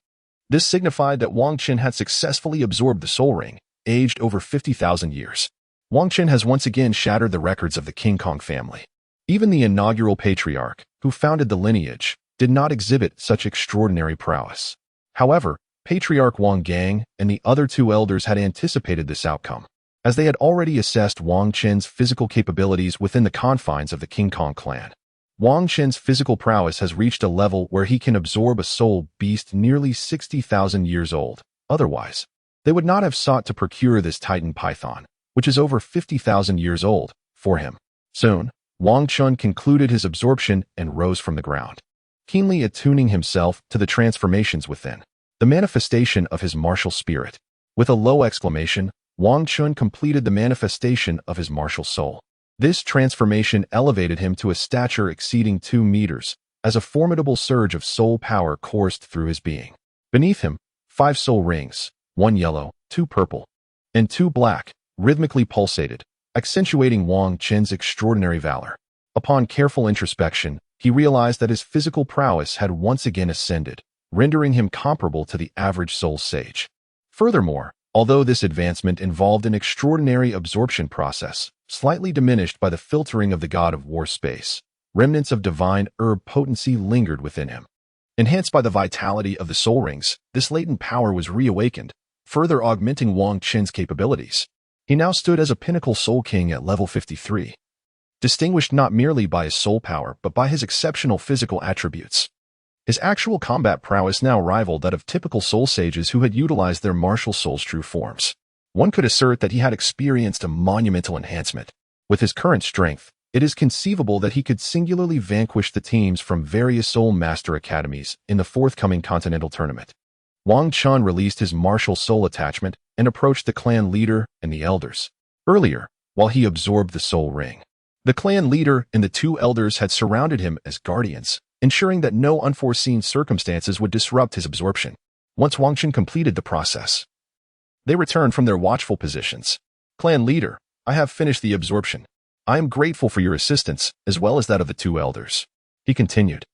This signified that Wang Qin had successfully absorbed the soul ring, aged over 50,000 years. Wang Qin has once again shattered the records of the King Kong family. Even the inaugural patriarch, who founded the lineage, did not exhibit such extraordinary prowess. However, Patriarch Wang Gang and the other 2 elders had anticipated this outcome, as they had already assessed Wang Qin's physical capabilities within the confines of the King Kong clan. Wang Qin's physical prowess has reached a level where he can absorb a soul beast nearly 60,000 years old. Otherwise, they would not have sought to procure this Titan python, which is over 50,000 years old, for him. Soon, Wang Qin concluded his absorption and rose from the ground, keenly attuning himself to the transformations within, the manifestation of his martial spirit. With a low exclamation, Wang Qin completed the manifestation of his martial soul. This transformation elevated him to a stature exceeding 2 meters, as a formidable surge of soul power coursed through his being. Beneath him, 5 soul rings, 1 yellow, 2 purple, and 2 black, rhythmically pulsated, accentuating Wang Qin's extraordinary valor. Upon careful introspection, he realized that his physical prowess had once again ascended, rendering him comparable to the average soul sage. Furthermore, although this advancement involved an extraordinary absorption process, slightly diminished by the filtering of the god of war space, remnants of divine herb potency lingered within him. Enhanced by the vitality of the soul rings, this latent power was reawakened, further augmenting Wang Qin's capabilities. He now stood as a pinnacle soul king at level 53, distinguished not merely by his soul power but by his exceptional physical attributes. His actual combat prowess now rivaled that of typical soul sages who had utilized their martial soul's true forms. One could assert that he had experienced a monumental enhancement. With his current strength, it is conceivable that he could singularly vanquish the teams from various Soul Master Academies in the forthcoming Continental Tournament. Wang Qin released his martial soul attachment and approached the clan leader and the elders. Earlier, while he absorbed the soul ring, the clan leader and the 2 elders had surrounded him as guardians, ensuring that no unforeseen circumstances would disrupt his absorption. Once Wang Qin completed the process, they returned from their watchful positions. Clan leader, I have finished the absorption. I am grateful for your assistance, as well as that of the 2 elders. He continued.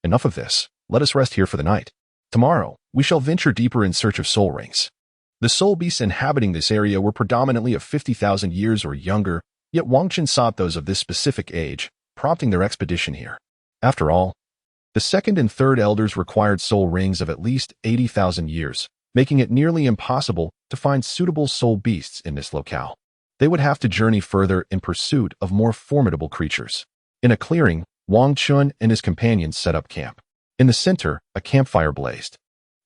Enough of this. Let us rest here for the night. Tomorrow, we shall venture deeper in search of soul rings. The soul beasts inhabiting this area were predominantly of 50,000 years or younger, yet Wang Qin sought those of this specific age, prompting their expedition here. After all, the 2nd and 3rd elders required soul rings of at least 80,000 years, making it nearly impossible to find suitable soul beasts in this locale. They would have to journey further in pursuit of more formidable creatures. In a clearing, Wang Qin and his companions set up camp. In the center, a campfire blazed.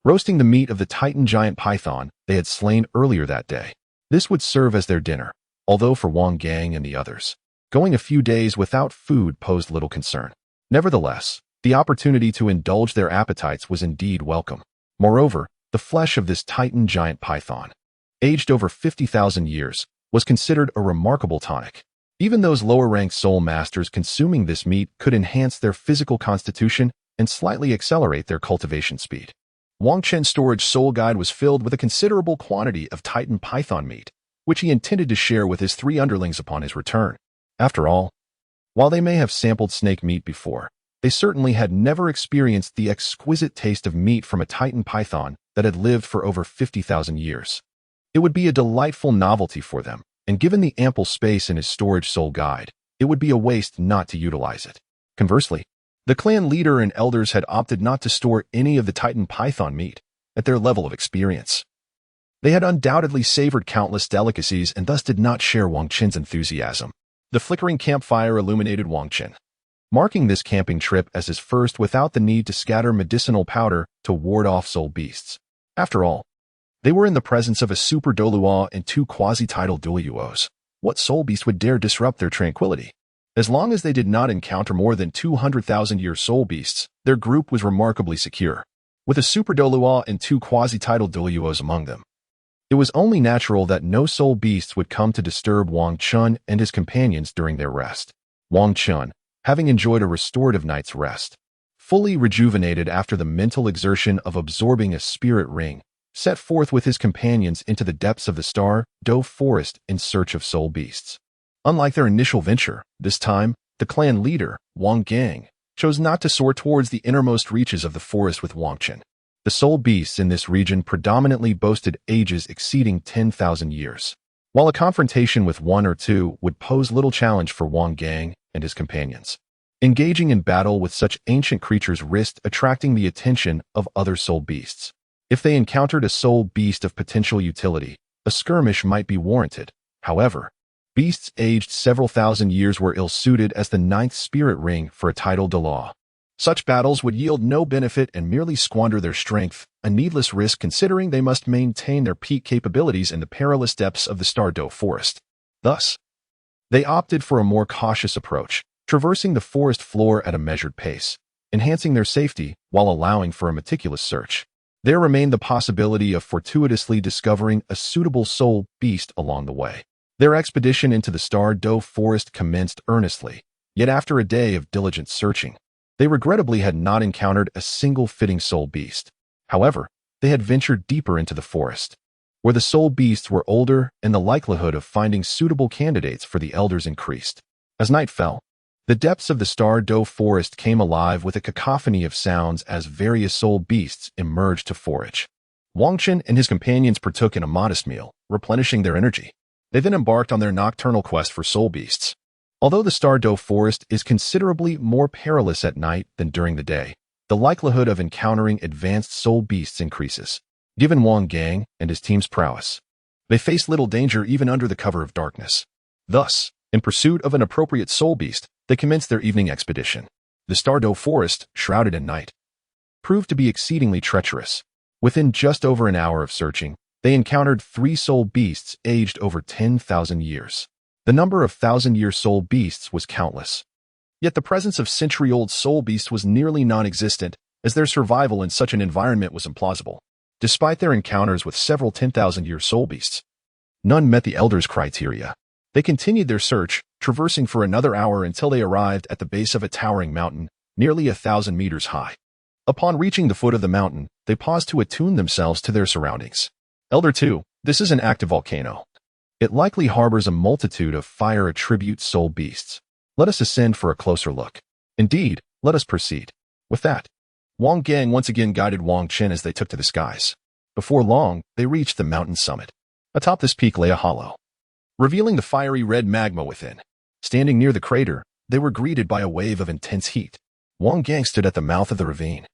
roasting the meat of the Titan giant python they had slain earlier that day. This would serve as their dinner, although for Wang Gang and the others, going a few days without food posed little concern. Nevertheless, the opportunity to indulge their appetites was indeed welcome. Moreover, the flesh of this Titan giant python, aged over 50,000 years, was considered a remarkable tonic. Even those lower-ranked soul masters consuming this meat could enhance their physical constitution and slightly accelerate their cultivation speed. Wang Chen's storage soul guide was filled with a considerable quantity of Titan python meat, which he intended to share with his 3 underlings upon his return. After all, while they may have sampled snake meat before, they certainly had never experienced the exquisite taste of meat from a Titan python that had lived for over 50,000 years. It would be a delightful novelty for them, and given the ample space in his storage soul guide, it would be a waste not to utilize it. Conversely, the clan leader and elders had opted not to store any of the Titan python meat at their level of experience. They had undoubtedly savored countless delicacies and thus did not share Wang Chen's enthusiasm. The flickering campfire illuminated Wang Chen, marking this camping trip as his first without the need to scatter medicinal powder to ward off soul beasts. After all, they were in the presence of a super Douluo and 2 quasi-tidal Douluos. What soul beast would dare disrupt their tranquility? As long as they did not encounter more than 200,000-year soul beasts, their group was remarkably secure, with a super Douluo and 2 quasi-tidal Douluos among them. It was only natural that no soul beasts would come to disturb Wang Chen and his companions during their rest. Wang Chen, having enjoyed a restorative night's rest, fully rejuvenated after the mental exertion of absorbing a spirit ring, set forth with his companions into the depths of the Star Luo forest in search of soul beasts. Unlike their initial venture, this time, the clan leader, Wang Gang, chose not to soar towards the innermost reaches of the forest with Wang Chen. The soul beasts in this region predominantly boasted ages exceeding 10,000 years, while a confrontation with 1 or 2 would pose little challenge for Wang Gang and his companions. Engaging in battle with such ancient creatures risked attracting the attention of other soul beasts. If they encountered a soul beast of potential utility, a skirmish might be warranted. However, beasts aged several thousand years were ill-suited as the 9th spirit ring for a tidal Douluo. Such battles would yield no benefit and merely squander their strength, a needless risk considering they must maintain their peak capabilities in the perilous depths of the Star Luo forest. Thus, they opted for a more cautious approach, traversing the forest floor at a measured pace, enhancing their safety while allowing for a meticulous search. There remained the possibility of fortuitously discovering a suitable soul beast along the way. Their expedition into the Star Luo forest commenced earnestly, yet after a day of diligent searching, they regrettably had not encountered a single fitting soul beast. However, they had ventured deeper into the forest, where the soul beasts were older and the likelihood of finding suitable candidates for the elders increased. As night fell, the depths of the Star Luo forest came alive with a cacophony of sounds as various soul beasts emerged to forage. Wang Chen and his companions partook in a modest meal, replenishing their energy. They then embarked on their nocturnal quest for soul beasts. Although the Star Luo forest is considerably more perilous at night than during the day, the likelihood of encountering advanced soul beasts increases. Given Wang Gang and his team's prowess, they face little danger even under the cover of darkness. Thus, in pursuit of an appropriate soul beast, they commenced their evening expedition. The Star Luo forest, shrouded in night, proved to be exceedingly treacherous. Within just over an hour of searching, they encountered 3 soul beasts aged over 10,000 years. The number of 1,000-year soul beasts was countless. Yet the presence of century-old soul beasts was nearly non-existent, as their survival in such an environment was implausible. Despite their encounters with several 10,000-year soul beasts, none met the elders' criteria. They continued their search, traversing for another hour until they arrived at the base of a towering mountain, nearly 1,000 meters high. Upon reaching the foot of the mountain, they paused to attune themselves to their surroundings. Elder 2, this is an active volcano. It likely harbors a multitude of fire-attribute soul beasts. Let us ascend for a closer look. Indeed, let us proceed. With that, Wang Gang once again guided Wang Chen as they took to the skies. Before long, they reached the mountain summit. Atop this peak lay a hollow, revealing the fiery red magma within. Standing near the crater, they were greeted by a wave of intense heat. Wang Gang stood at the mouth of the ravine,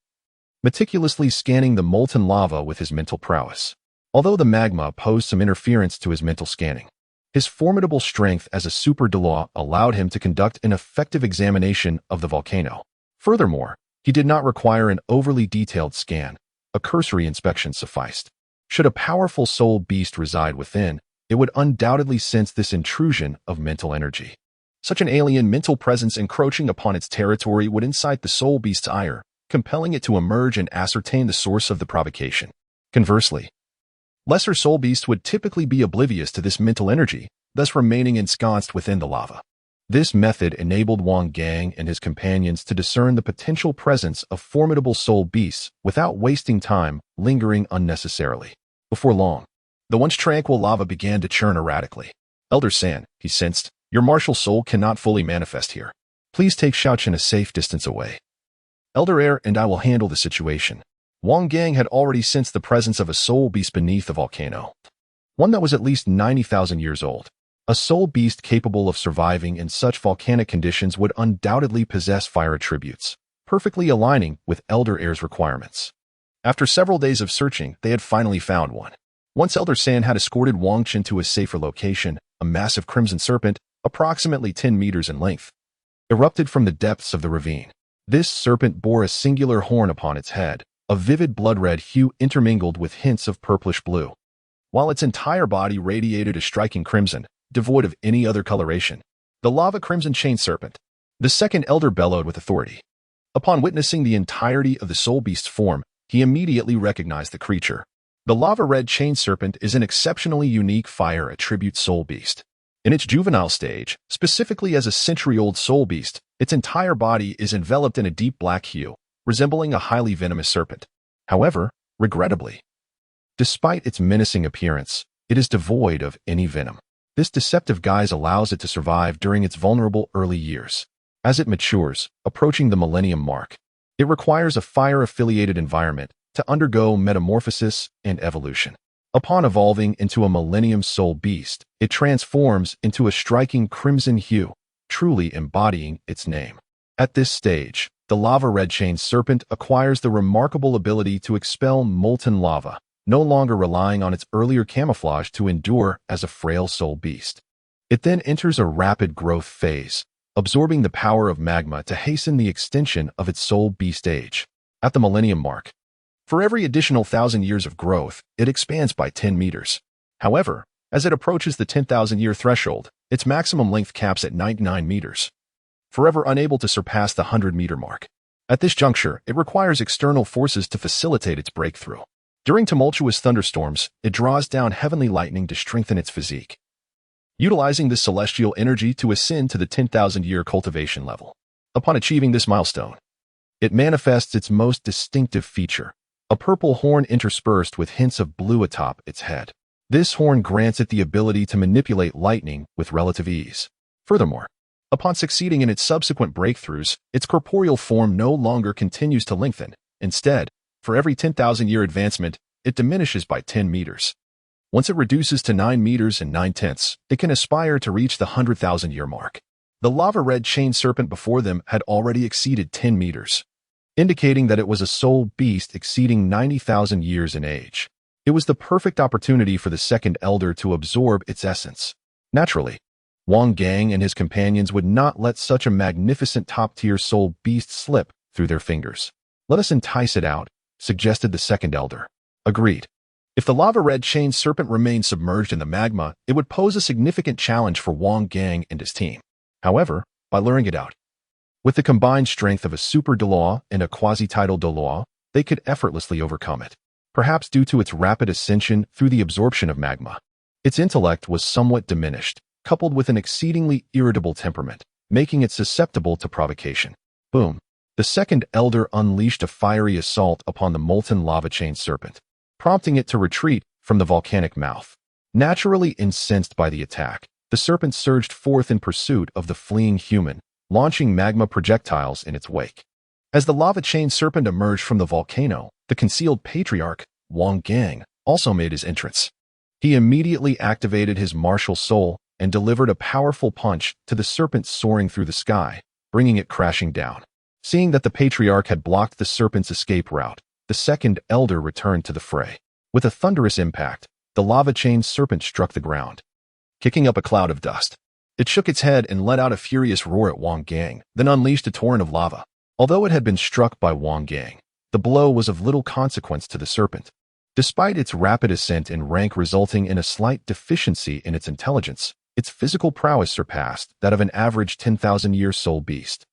meticulously scanning the molten lava with his mental prowess. Although the magma posed some interference to his mental scanning, his formidable strength as a super Douluo allowed him to conduct an effective examination of the volcano. Furthermore, he did not require an overly detailed scan, a cursory inspection sufficed. Should a powerful soul beast reside within, it would undoubtedly sense this intrusion of mental energy. Such an alien mental presence encroaching upon its territory would incite the soul beast's ire, compelling it to emerge and ascertain the source of the provocation. Conversely, lesser soul beasts would typically be oblivious to this mental energy, thus remaining ensconced within the lava. This method enabled Wang Gang and his companions to discern the potential presence of formidable soul beasts without wasting time lingering unnecessarily. Before long, the once tranquil lava began to churn erratically. Elder San, he sensed, your martial soul cannot fully manifest here. Please take Shaochen a safe distance away. Elder Air and I will handle the situation. Wang Gang had already sensed the presence of a soul beast beneath the volcano. One that was at least 90,000 years old. A soul beast capable of surviving in such volcanic conditions would undoubtedly possess fire attributes, perfectly aligning with Elder Air's requirements. After several days of searching, they had finally found one. Once Elder San had escorted Wang Chen to a safer location, a massive crimson serpent, approximately 10 meters in length, erupted from the depths of the ravine. This serpent bore a singular horn upon its head, a vivid blood-red hue intermingled with hints of purplish blue, while its entire body radiated a striking crimson, devoid of any other coloration. The lava crimson chain serpent. The second elder bellowed with authority. Upon witnessing the entirety of the soul beast's form, he immediately recognized the creature. The lava-red chain serpent is an exceptionally unique fire attribute soul beast. In its juvenile stage, specifically as a century-old soul beast, its entire body is enveloped in a deep black hue, resembling a highly venomous serpent. However, regrettably, despite its menacing appearance, it is devoid of any venom. This deceptive guise allows it to survive during its vulnerable early years. As it matures, approaching the millennium mark, it requires a fire-affiliated environment to undergo metamorphosis and evolution. Upon evolving into a millennium soul beast, it transforms into a striking crimson hue, truly embodying its name. At this stage, the lava-red chain serpent acquires the remarkable ability to expel molten lava, no longer relying on its earlier camouflage to endure as a frail soul beast. It then enters a rapid growth phase, absorbing the power of magma to hasten the extension of its soul beast age. At the millennium mark, for every additional 1,000 years of growth, it expands by 10 meters. However, as it approaches the 10,000-year threshold, its maximum length caps at 99 meters, forever unable to surpass the 100-meter mark. At this juncture, it requires external forces to facilitate its breakthrough. During tumultuous thunderstorms, it draws down heavenly lightning to strengthen its physique, utilizing this celestial energy to ascend to the 10,000-year cultivation level. Upon achieving this milestone, it manifests its most distinctive feature, a purple horn interspersed with hints of blue atop its head. This horn grants it the ability to manipulate lightning with relative ease. Furthermore, upon succeeding in its subsequent breakthroughs, its corporeal form no longer continues to lengthen. Instead, for every 10,000-year advancement, it diminishes by 10 meters. Once it reduces to 9 meters and 9/10, it can aspire to reach the 100,000-year mark. The lava-red chain serpent before them had already exceeded 10 meters, indicating that it was a soul beast exceeding 90,000 years in age. It was the perfect opportunity for the second elder to absorb its essence. Naturally, Wang Gang and his companions would not let such a magnificent top-tier soul beast slip through their fingers. Let us entice it out, suggested the second elder. Agreed. If the lava-red chain serpent remained submerged in the magma, it would pose a significant challenge for Wang Gang and his team. However, by luring it out, with the combined strength of a super Douluo and a quasi-tidal Douluo, they could effortlessly overcome it, perhaps due to its rapid ascension through the absorption of magma. Its intellect was somewhat diminished, coupled with an exceedingly irritable temperament, making it susceptible to provocation. Boom! The second elder unleashed a fiery assault upon the molten lava chain serpent, prompting it to retreat from the volcanic mouth. Naturally incensed by the attack, the serpent surged forth in pursuit of the fleeing human, launching magma projectiles in its wake. As the lava chain serpent emerged from the volcano, the concealed patriarch, Wang Gang, also made his entrance. He immediately activated his martial soul and delivered a powerful punch to the serpent soaring through the sky, bringing it crashing down. Seeing that the patriarch had blocked the serpent's escape route, the second elder returned to the fray. With a thunderous impact, the lava chain serpent struck the ground, kicking up a cloud of dust. It shook its head and let out a furious roar at Wang Gang, then unleashed a torrent of lava. Although it had been struck by Wang Gang, the blow was of little consequence to the serpent. Despite its rapid ascent in rank resulting in a slight deficiency in its intelligence, its physical prowess surpassed that of an average 10,000-year soul beast.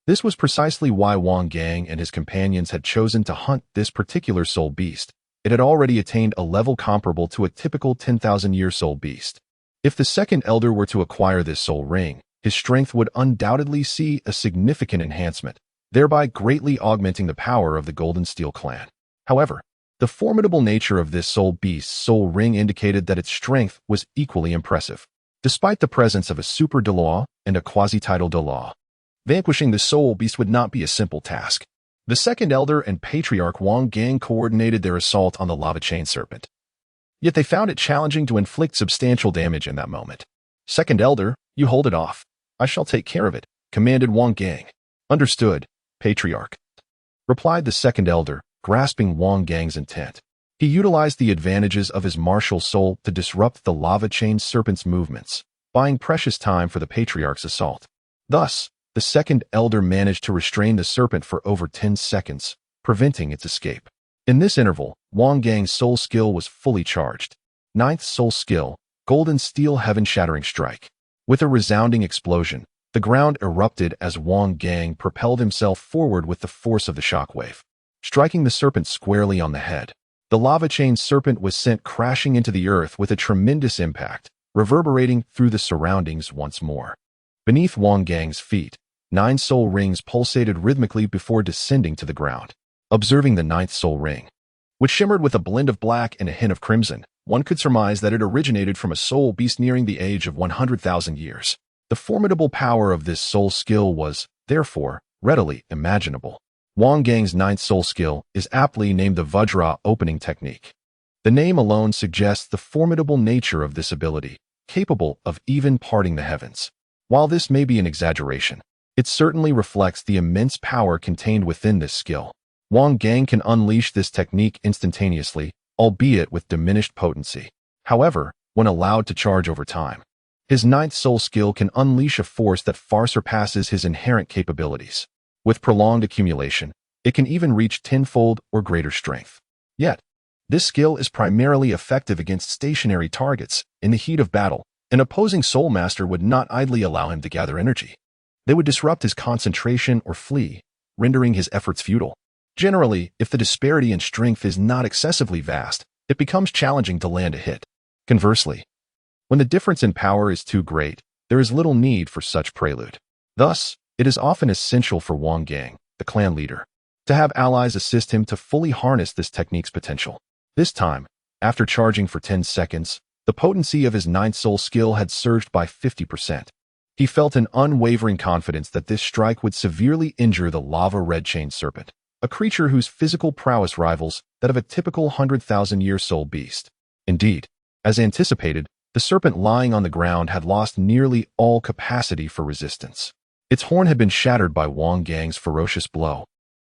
This was precisely why Wang Gang and his companions had chosen to hunt this particular soul beast. It had already attained a level comparable to a typical 10,000-year soul beast. If the second elder were to acquire this soul ring, his strength would undoubtedly see a significant enhancement, thereby greatly augmenting the power of the Golden Steel clan. However, the formidable nature of this soul beast's soul ring indicated that its strength was equally impressive. Despite the presence of a super Douluo and a quasi-tidal Douluo, vanquishing the soul beast would not be a simple task. The second elder and patriarch Wang Gang coordinated their assault on the lava chain serpent. Yet they found it challenging to inflict substantial damage in that moment. Second elder, you hold it off. I shall take care of it, commanded Wang Gang. Understood, patriarch, replied the second elder, grasping Wang Gang's intent. He utilized the advantages of his martial soul to disrupt the lava chain serpent's movements, buying precious time for the patriarch's assault. Thus, the second elder managed to restrain the serpent for over 10 seconds, preventing its escape. In this interval, Wang Gang's soul skill was fully charged. Ninth soul skill, Golden Steel Heaven-Shattering Strike. With a resounding explosion, the ground erupted as Wang Gang propelled himself forward with the force of the shockwave, striking the serpent squarely on the head. The lava chain serpent was sent crashing into the earth with a tremendous impact, reverberating through the surroundings once more. Beneath Wang Gang's feet, 9 soul rings pulsated rhythmically before descending to the ground. Observing the 9th soul ring, which shimmered with a blend of black and a hint of crimson, one could surmise that it originated from a soul beast nearing the age of 100,000 years. The formidable power of this soul skill was, therefore, readily imaginable. Wang Gang's 9th soul skill is aptly named the Vajra opening technique. The name alone suggests the formidable nature of this ability, capable of even parting the heavens. While this may be an exaggeration, it certainly reflects the immense power contained within this skill. Wang Gang can unleash this technique instantaneously, albeit with diminished potency. However, when allowed to charge over time, his 9th soul skill can unleash a force that far surpasses his inherent capabilities. With prolonged accumulation, it can even reach tenfold or greater strength. Yet, this skill is primarily effective against stationary targets. In the heat of battle, an opposing soul master would not idly allow him to gather energy. They would disrupt his concentration or flee, rendering his efforts futile. Generally, if the disparity in strength is not excessively vast, it becomes challenging to land a hit. Conversely, when the difference in power is too great, there is little need for such prelude. Thus, it is often essential for Wang Gang, the clan leader, to have allies assist him to fully harness this technique's potential. This time, after charging for 10 seconds, the potency of his 9th soul skill had surged by 50%. He felt an unwavering confidence that this strike would severely injure the lava red chain serpent, a creature whose physical prowess rivals that of a typical 100,000-year soul beast. Indeed, as anticipated, the serpent lying on the ground had lost nearly all capacity for resistance. Its horn had been shattered by Wang Gang's ferocious blow,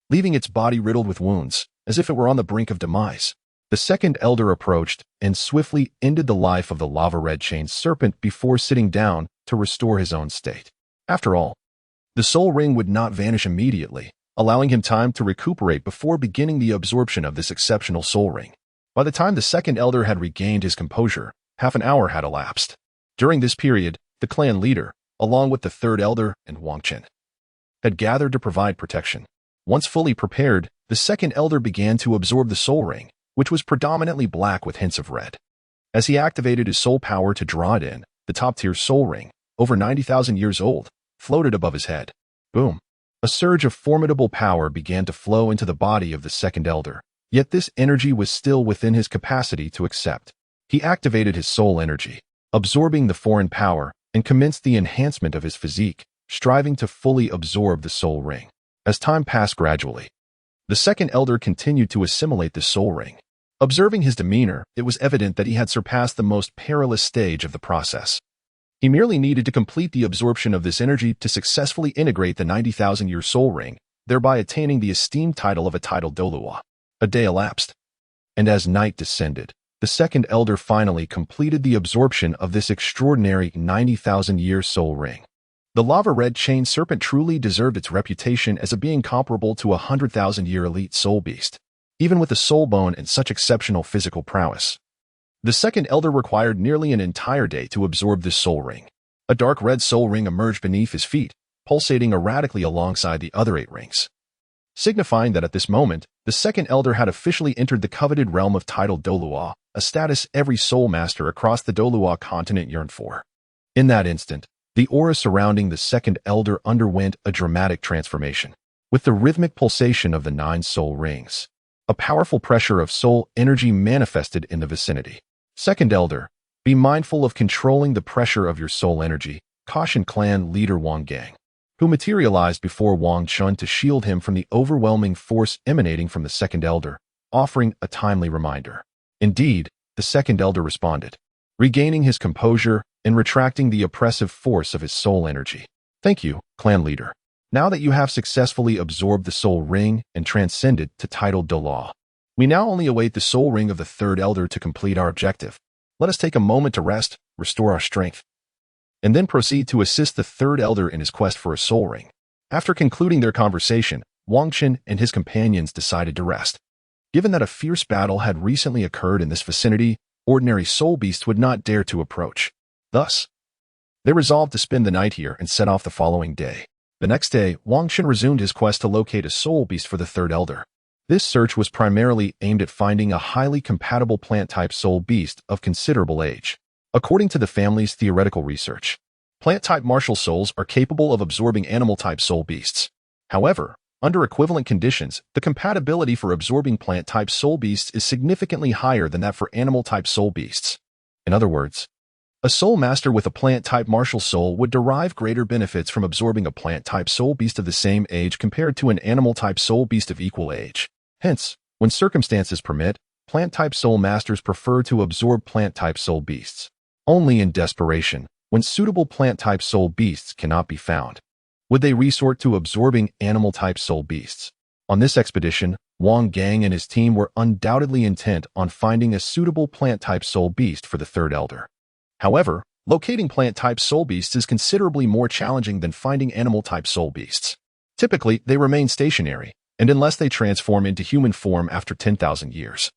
leaving its body riddled with wounds, as if it were on the brink of demise. The second elder approached and swiftly ended the life of the lava red chain serpent before sitting down to restore his own state. After all, the soul ring would not vanish immediately, allowing him time to recuperate before beginning the absorption of this exceptional soul ring. By the time the second elder had regained his composure, half an hour had elapsed. During this period, the clan leader, along with the third elder and Wang Chen, had gathered to provide protection. Once fully prepared, the second elder began to absorb the soul ring, which was predominantly black with hints of red. As he activated his soul power to draw it in, the top-tier soul ring, over 90,000 years old, floated above his head. Boom! A surge of formidable power began to flow into the body of the second elder, yet this energy was still within his capacity to accept. He activated his soul energy, absorbing the foreign power, and commenced the enhancement of his physique, striving to fully absorb the soul ring. As time passed gradually, the second elder continued to assimilate the soul ring. Observing his demeanor, it was evident that he had surpassed the most perilous stage of the process. He merely needed to complete the absorption of this energy to successfully integrate the 90,000-year soul ring, thereby attaining the esteemed title of a titled Douluo. A day elapsed, and as night descended, the second elder finally completed the absorption of this extraordinary 90,000-year soul ring. The lava-red chain serpent truly deserved its reputation as a being comparable to a 100,000-year elite soul beast, even with the soul bone and such exceptional physical prowess. The second elder required nearly an entire day to absorb this soul ring. A dark red soul ring emerged beneath his feet, pulsating erratically alongside the other 8 rings, signifying that at this moment, the second elder had officially entered the coveted realm of titled Douluo, a status every soul master across the Douluo Continent yearned for. In that instant, the aura surrounding the second elder underwent a dramatic transformation. With the rhythmic pulsation of the 9 soul rings, a powerful pressure of soul energy manifested in the vicinity. Second elder, be mindful of controlling the pressure of your soul energy, cautioned clan leader Wang Gang, who materialized before Wang Chun to shield him from the overwhelming force emanating from the second elder, offering a timely reminder. Indeed, the second elder responded, regaining his composure and retracting the oppressive force of his soul energy. Thank you, clan leader. Now that you have successfully absorbed the soul ring and transcended to titled Douluo, we now only await the soul ring of the third elder to complete our objective. Let us take a moment to rest, restore our strength, and then proceed to assist the third elder in his quest for a soul ring. After concluding their conversation, Wang Qin and his companions decided to rest. Given that a fierce battle had recently occurred in this vicinity, ordinary soul beasts would not dare to approach. Thus, they resolved to spend the night here and set off the following day. The next day, Wang Qin resumed his quest to locate a soul beast for the third elder. This search was primarily aimed at finding a highly compatible plant-type soul beast of considerable age. According to the family's theoretical research, plant-type martial souls are capable of absorbing animal-type soul beasts. However, under equivalent conditions, the compatibility for absorbing plant-type soul beasts is significantly higher than that for animal-type soul beasts. In other words, a soul master with a plant-type martial soul would derive greater benefits from absorbing a plant-type soul beast of the same age compared to an animal-type soul beast of equal age. Hence, when circumstances permit, plant-type soul masters prefer to absorb plant-type soul beasts. Only in desperation, when suitable plant-type soul beasts cannot be found, would they resort to absorbing animal-type soul beasts. On this expedition, Wang Gang and his team were undoubtedly intent on finding a suitable plant-type soul beast for the third elder. However, locating plant-type soul beasts is considerably more challenging than finding animal-type soul beasts. Typically, they remain stationary, and unless they transform into human form after 10,000 years,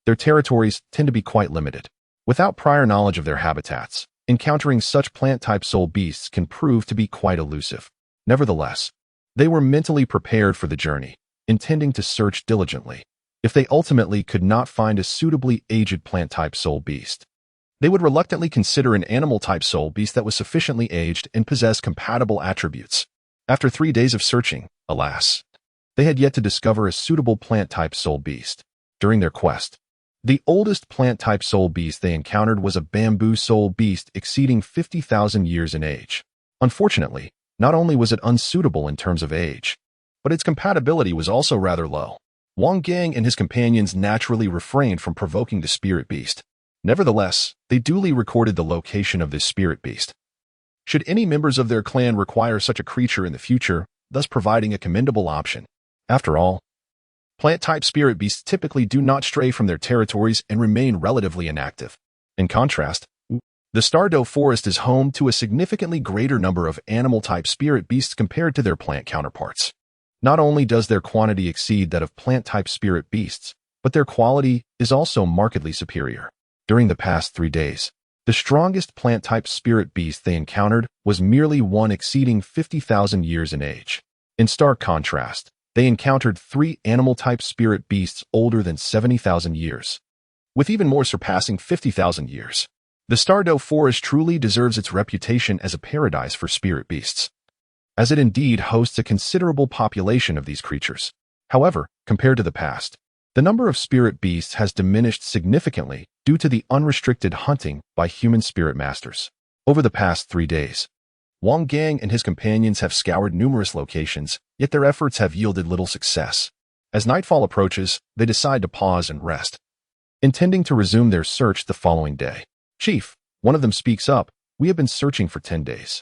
their territories tend to be quite limited. Without prior knowledge of their habitats, encountering such plant-type soul beasts can prove to be quite elusive. Nevertheless, they were mentally prepared for the journey, intending to search diligently. If they ultimately could not find a suitably aged plant-type soul beast, they would reluctantly consider an animal-type soul beast that was sufficiently aged and possessed compatible attributes. After 3 days of searching, alas, they had yet to discover a suitable plant-type soul beast. During their quest, the oldest plant-type soul beast they encountered was a bamboo soul beast exceeding 50,000 years in age. Unfortunately, not only was it unsuitable in terms of age, but its compatibility was also rather low. Wang Gang and his companions naturally refrained from provoking the spirit beast. Nevertheless, they duly recorded the location of this spirit beast. Should any members of their clan require such a creature in the future, thus providing a commendable option. After all, plant-type spirit beasts typically do not stray from their territories and remain relatively inactive. In contrast, the Star Luo Forest is home to a significantly greater number of animal-type spirit beasts compared to their plant counterparts. Not only does their quantity exceed that of plant-type spirit beasts, but their quality is also markedly superior. During the past 3 days, the strongest plant-type spirit beast they encountered was merely one exceeding 50,000 years in age. In stark contrast, they encountered 3 animal-type spirit beasts older than 70,000 years, with even more surpassing 50,000 years. The Star Luo Forest truly deserves its reputation as a paradise for spirit beasts, as it indeed hosts a considerable population of these creatures. However, compared to the past, the number of spirit beasts has diminished significantly due to the unrestricted hunting by human spirit masters. Over the past 3 days, Wang Gang and his companions have scoured numerous locations, yet their efforts have yielded little success. As nightfall approaches, they decide to pause and rest, intending to resume their search the following day. Chief, one of them speaks up, we have been searching for 10 days.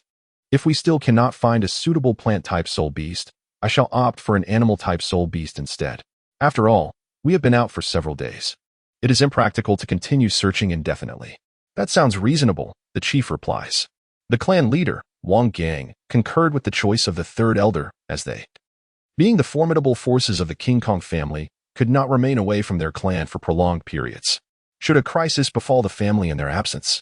If we still cannot find a suitable plant-type soul beast, I shall opt for an animal-type soul beast instead. After all, we have been out for several days. It is impractical to continue searching indefinitely. That sounds reasonable, the chief replies. The clan leader, Wang Gang concurred with the choice of the third elder, as they, being the formidable forces of the King Kong family, could not remain away from their clan for prolonged periods. Should a crisis befall the family in their absence,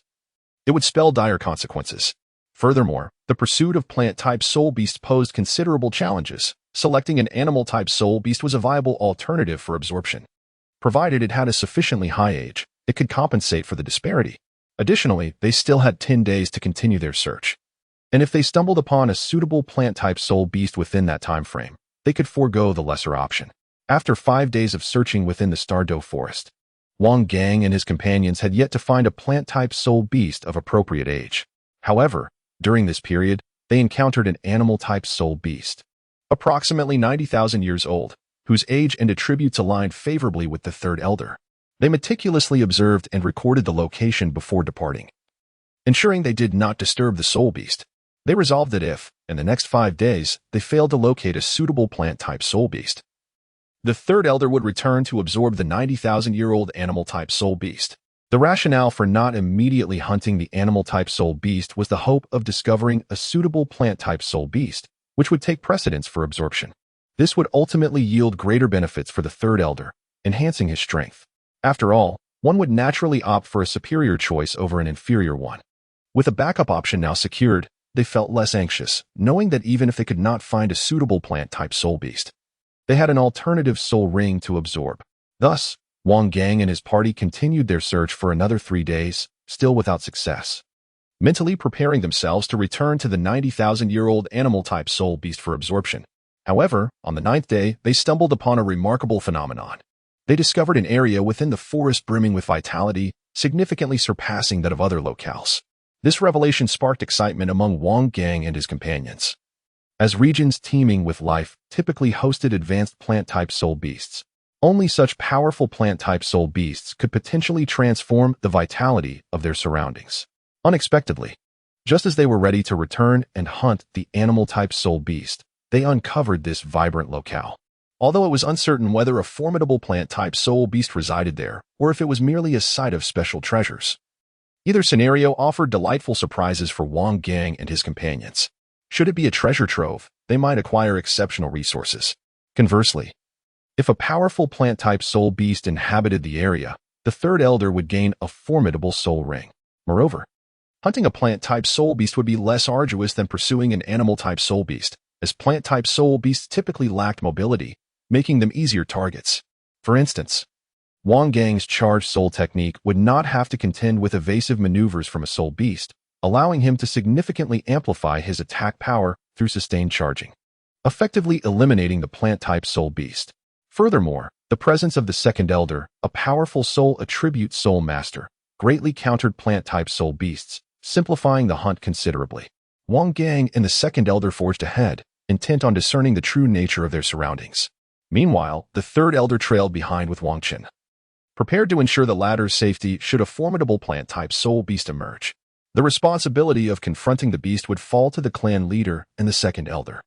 it would spell dire consequences. Furthermore, the pursuit of plant-type soul beasts posed considerable challenges. Selecting an animal-type soul beast was a viable alternative for absorption. Provided it had a sufficiently high age, it could compensate for the disparity. Additionally, they still had 10 days to continue their search. And if they stumbled upon a suitable plant-type soul beast within that time frame, they could forego the lesser option. After 5 days of searching within the Star Luo forest, Wang Gang and his companions had yet to find a plant-type soul beast of appropriate age. However, during this period, they encountered an animal-type soul beast, approximately 90,000 years old, whose age and attributes aligned favorably with the third elder. They meticulously observed and recorded the location before departing. Ensuring they did not disturb the soul beast, they resolved that if, in the next 5 days, they failed to locate a suitable plant-type soul beast, the third elder would return to absorb the 90,000-year-old animal-type soul beast. The rationale for not immediately hunting the animal-type soul beast was the hope of discovering a suitable plant-type soul beast, which would take precedence for absorption. This would ultimately yield greater benefits for the third elder, enhancing his strength. After all, one would naturally opt for a superior choice over an inferior one. With a backup option now secured, they felt less anxious, knowing that even if they could not find a suitable plant-type soul beast, they had an alternative soul ring to absorb. Thus, Wang Gang and his party continued their search for another 3 days, still without success. Mentally preparing themselves to return to the 90,000-year-old animal-type soul beast for absorption. However, on the 9th day, they stumbled upon a remarkable phenomenon. They discovered an area within the forest brimming with vitality, significantly surpassing that of other locales. This revelation sparked excitement among Wang Gang and his companions. As regions teeming with life typically hosted advanced plant-type soul beasts, only such powerful plant-type soul beasts could potentially transform the vitality of their surroundings. Unexpectedly, just as they were ready to return and hunt the animal-type soul beast, they uncovered this vibrant locale. Although it was uncertain whether a formidable plant-type soul beast resided there or if it was merely a site of special treasures, either scenario offered delightful surprises for Wang Gang and his companions. Should it be a treasure trove, they might acquire exceptional resources. Conversely, if a powerful plant-type soul beast inhabited the area, the third elder would gain a formidable soul ring. Moreover, hunting a plant-type soul beast would be less arduous than pursuing an animal-type soul beast, as plant-type soul beasts typically lacked mobility, making them easier targets. For instance, Wang Gang's charged soul technique would not have to contend with evasive maneuvers from a soul beast, allowing him to significantly amplify his attack power through sustained charging, effectively eliminating the plant-type soul beast. Furthermore, the presence of the second elder, a powerful soul attribute soul master, greatly countered plant-type soul beasts, simplifying the hunt considerably. Wang Gang and the second elder forged ahead, intent on discerning the true nature of their surroundings. Meanwhile, the third elder trailed behind with Wang Qin, prepared to ensure the latter's safety should a formidable plant-type soul beast emerge. The responsibility of confronting the beast would fall to the clan leader and the second elder.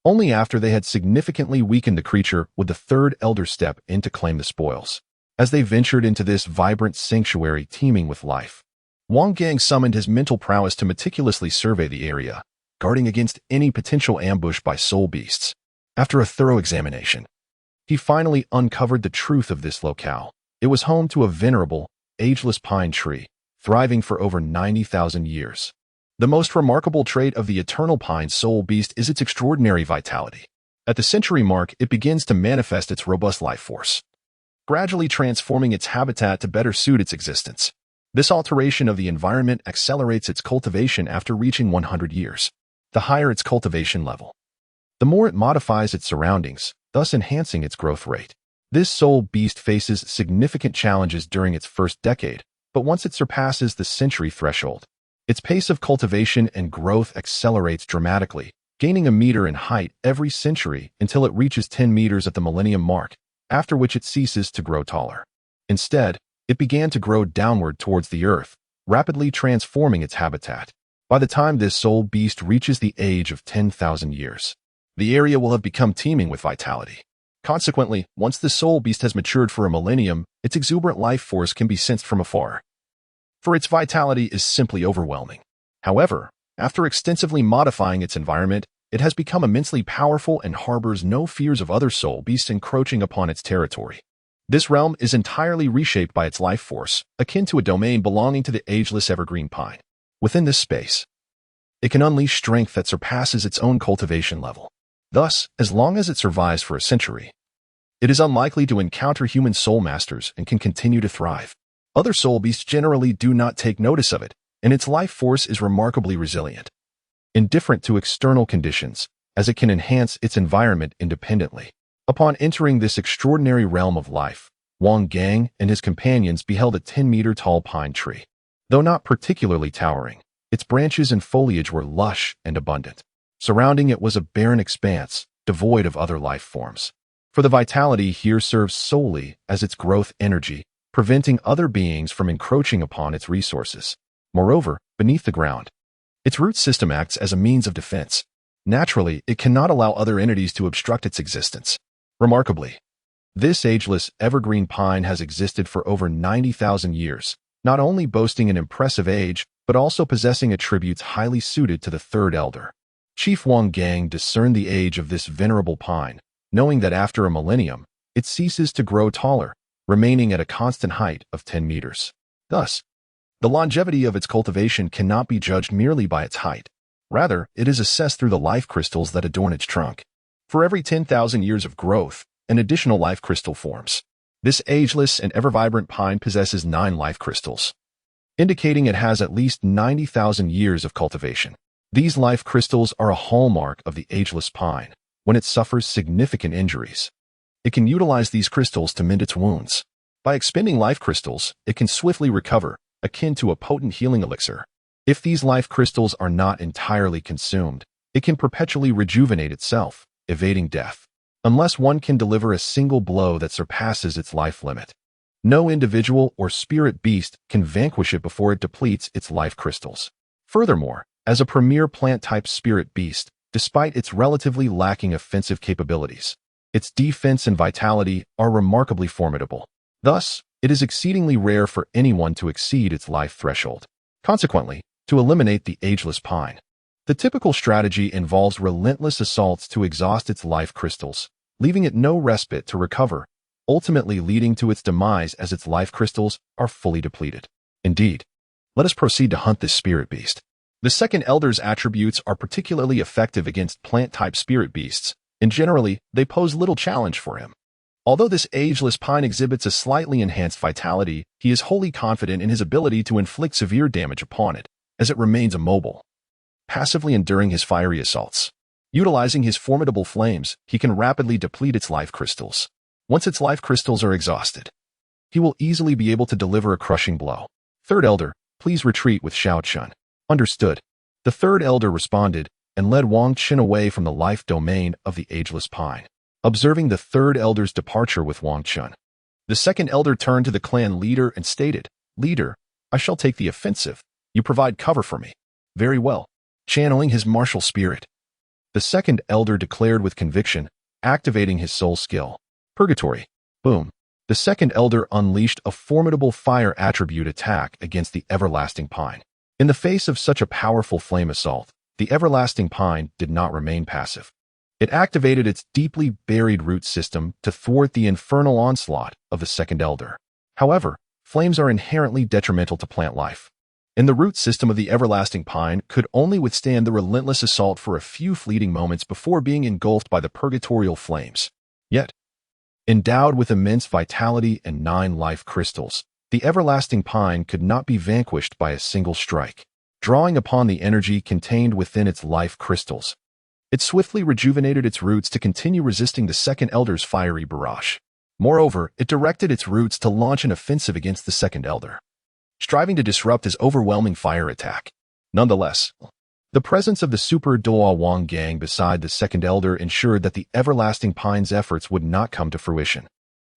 Only after they had significantly weakened the creature would the third elder step in to claim the spoils. As they ventured into this vibrant sanctuary teeming with life, Wang Gang summoned his mental prowess to meticulously survey the area, guarding against any potential ambush by soul beasts. After a thorough examination, he finally uncovered the truth of this locale. It was home to a venerable, ageless pine tree, thriving for over 90,000 years. The most remarkable trait of the eternal pine soul beast is its extraordinary vitality. At the century mark, it begins to manifest its robust life force, gradually transforming its habitat to better suit its existence. This alteration of the environment accelerates its cultivation after reaching 100 years. The higher its cultivation level, the more it modifies its surroundings, thus enhancing its growth rate. This soul beast faces significant challenges during its first decade, but once it surpasses the century threshold, its pace of cultivation and growth accelerates dramatically, gaining a meter in height every century until it reaches 10 meters at the millennium mark, after which it ceases to grow taller. Instead, it began to grow downward towards the earth, rapidly transforming its habitat. By the time this soul beast reaches the age of 10,000 years, the area will have become teeming with vitality. Consequently, once the soul beast has matured for a millennium, its exuberant life force can be sensed from afar, for its vitality is simply overwhelming. However, After extensively modifying its environment, it has become immensely powerful and harbors no fears of other soul beasts encroaching upon its territory. This realm is entirely reshaped by its life force, akin to a domain belonging to the ageless evergreen pine. Within this space, it can unleash strength that surpasses its own cultivation level. Thus, as long as it survives for a century, it is unlikely to encounter human soul masters and can continue to thrive. Other soul beasts generally do not take notice of it, and its life force is remarkably resilient, indifferent to external conditions, as it can enhance its environment independently. Upon entering this extraordinary realm of life, Wang Gang and his companions beheld a 10-meter-tall pine tree. Though not particularly towering, its branches and foliage were lush and abundant. Surrounding it was a barren expanse, devoid of other life forms. For the vitality here serves solely as its growth energy, preventing other beings from encroaching upon its resources. Moreover, beneath the ground, its root system acts as a means of defense. Naturally, it cannot allow other entities to obstruct its existence. Remarkably, this ageless evergreen pine has existed for over 90,000 years, not only boasting an impressive age, but also possessing attributes highly suited to the third elder. Chief Wang Gang discerned the age of this venerable pine, knowing that after a millennium, it ceases to grow taller, remaining at a constant height of 10 meters. Thus, the longevity of its cultivation cannot be judged merely by its height. Rather, it is assessed through the life crystals that adorn its trunk. For every 10,000 years of growth, an additional life crystal forms. This ageless and ever-vibrant pine possesses 9 life crystals, indicating it has at least 90,000 years of cultivation. These life crystals are a hallmark of the ageless pine. When it suffers significant injuries, it can utilize these crystals to mend its wounds. By expending life crystals, it can swiftly recover, akin to a potent healing elixir. If these life crystals are not entirely consumed, it can perpetually rejuvenate itself, evading death, unless one can deliver a single blow that surpasses its life limit. No individual or spirit beast can vanquish it before it depletes its life crystals. Furthermore, as a premier plant-type spirit beast, despite its relatively lacking offensive capabilities, its defense and vitality are remarkably formidable. Thus, it is exceedingly rare for anyone to exceed its life threshold. Consequently, to eliminate the ageless pine, the typical strategy involves relentless assaults to exhaust its life crystals, leaving it no respite to recover, ultimately leading to its demise as its life crystals are fully depleted. Indeed, let us proceed to hunt this spirit beast. The second elder's attributes are particularly effective against plant-type spirit beasts, and generally, they pose little challenge for him. Although this ageless pine exhibits a slightly enhanced vitality, he is wholly confident in his ability to inflict severe damage upon it, as it remains immobile, passively enduring his fiery assaults. Utilizing his formidable flames, he can rapidly deplete its life crystals. Once its life crystals are exhausted, he will easily be able to deliver a crushing blow. Third elder, please retreat with Shao Chun. Understood. The third elder responded and led Wang Qin away from the life domain of the ageless pine. Observing the third elder's departure with Wang Chun, the second elder turned to the clan leader and stated, "Leader, I shall take the offensive. You provide cover for me." "Very well." Channeling his martial spirit, the second elder declared with conviction, activating his soul skill. Purgatory. Boom. The second elder unleashed a formidable fire attribute attack against the everlasting pine. In the face of such a powerful flame assault, the everlasting pine did not remain passive. It activated its deeply buried root system to thwart the infernal onslaught of the second elder. However, flames are inherently detrimental to plant life, and the root system of the everlasting pine could only withstand the relentless assault for a few fleeting moments before being engulfed by the purgatorial flames. Yet, endowed with immense vitality and 9 life crystals, the everlasting pine could not be vanquished by a single strike. Drawing upon the energy contained within its life crystals, it swiftly rejuvenated its roots to continue resisting the second elder's fiery barrage. Moreover, it directed its roots to launch an offensive against the second elder, striving to disrupt his overwhelming fire attack. Nonetheless, the presence of the super Douluo Wang Gang beside the second elder ensured that the everlasting pine's efforts would not come to fruition.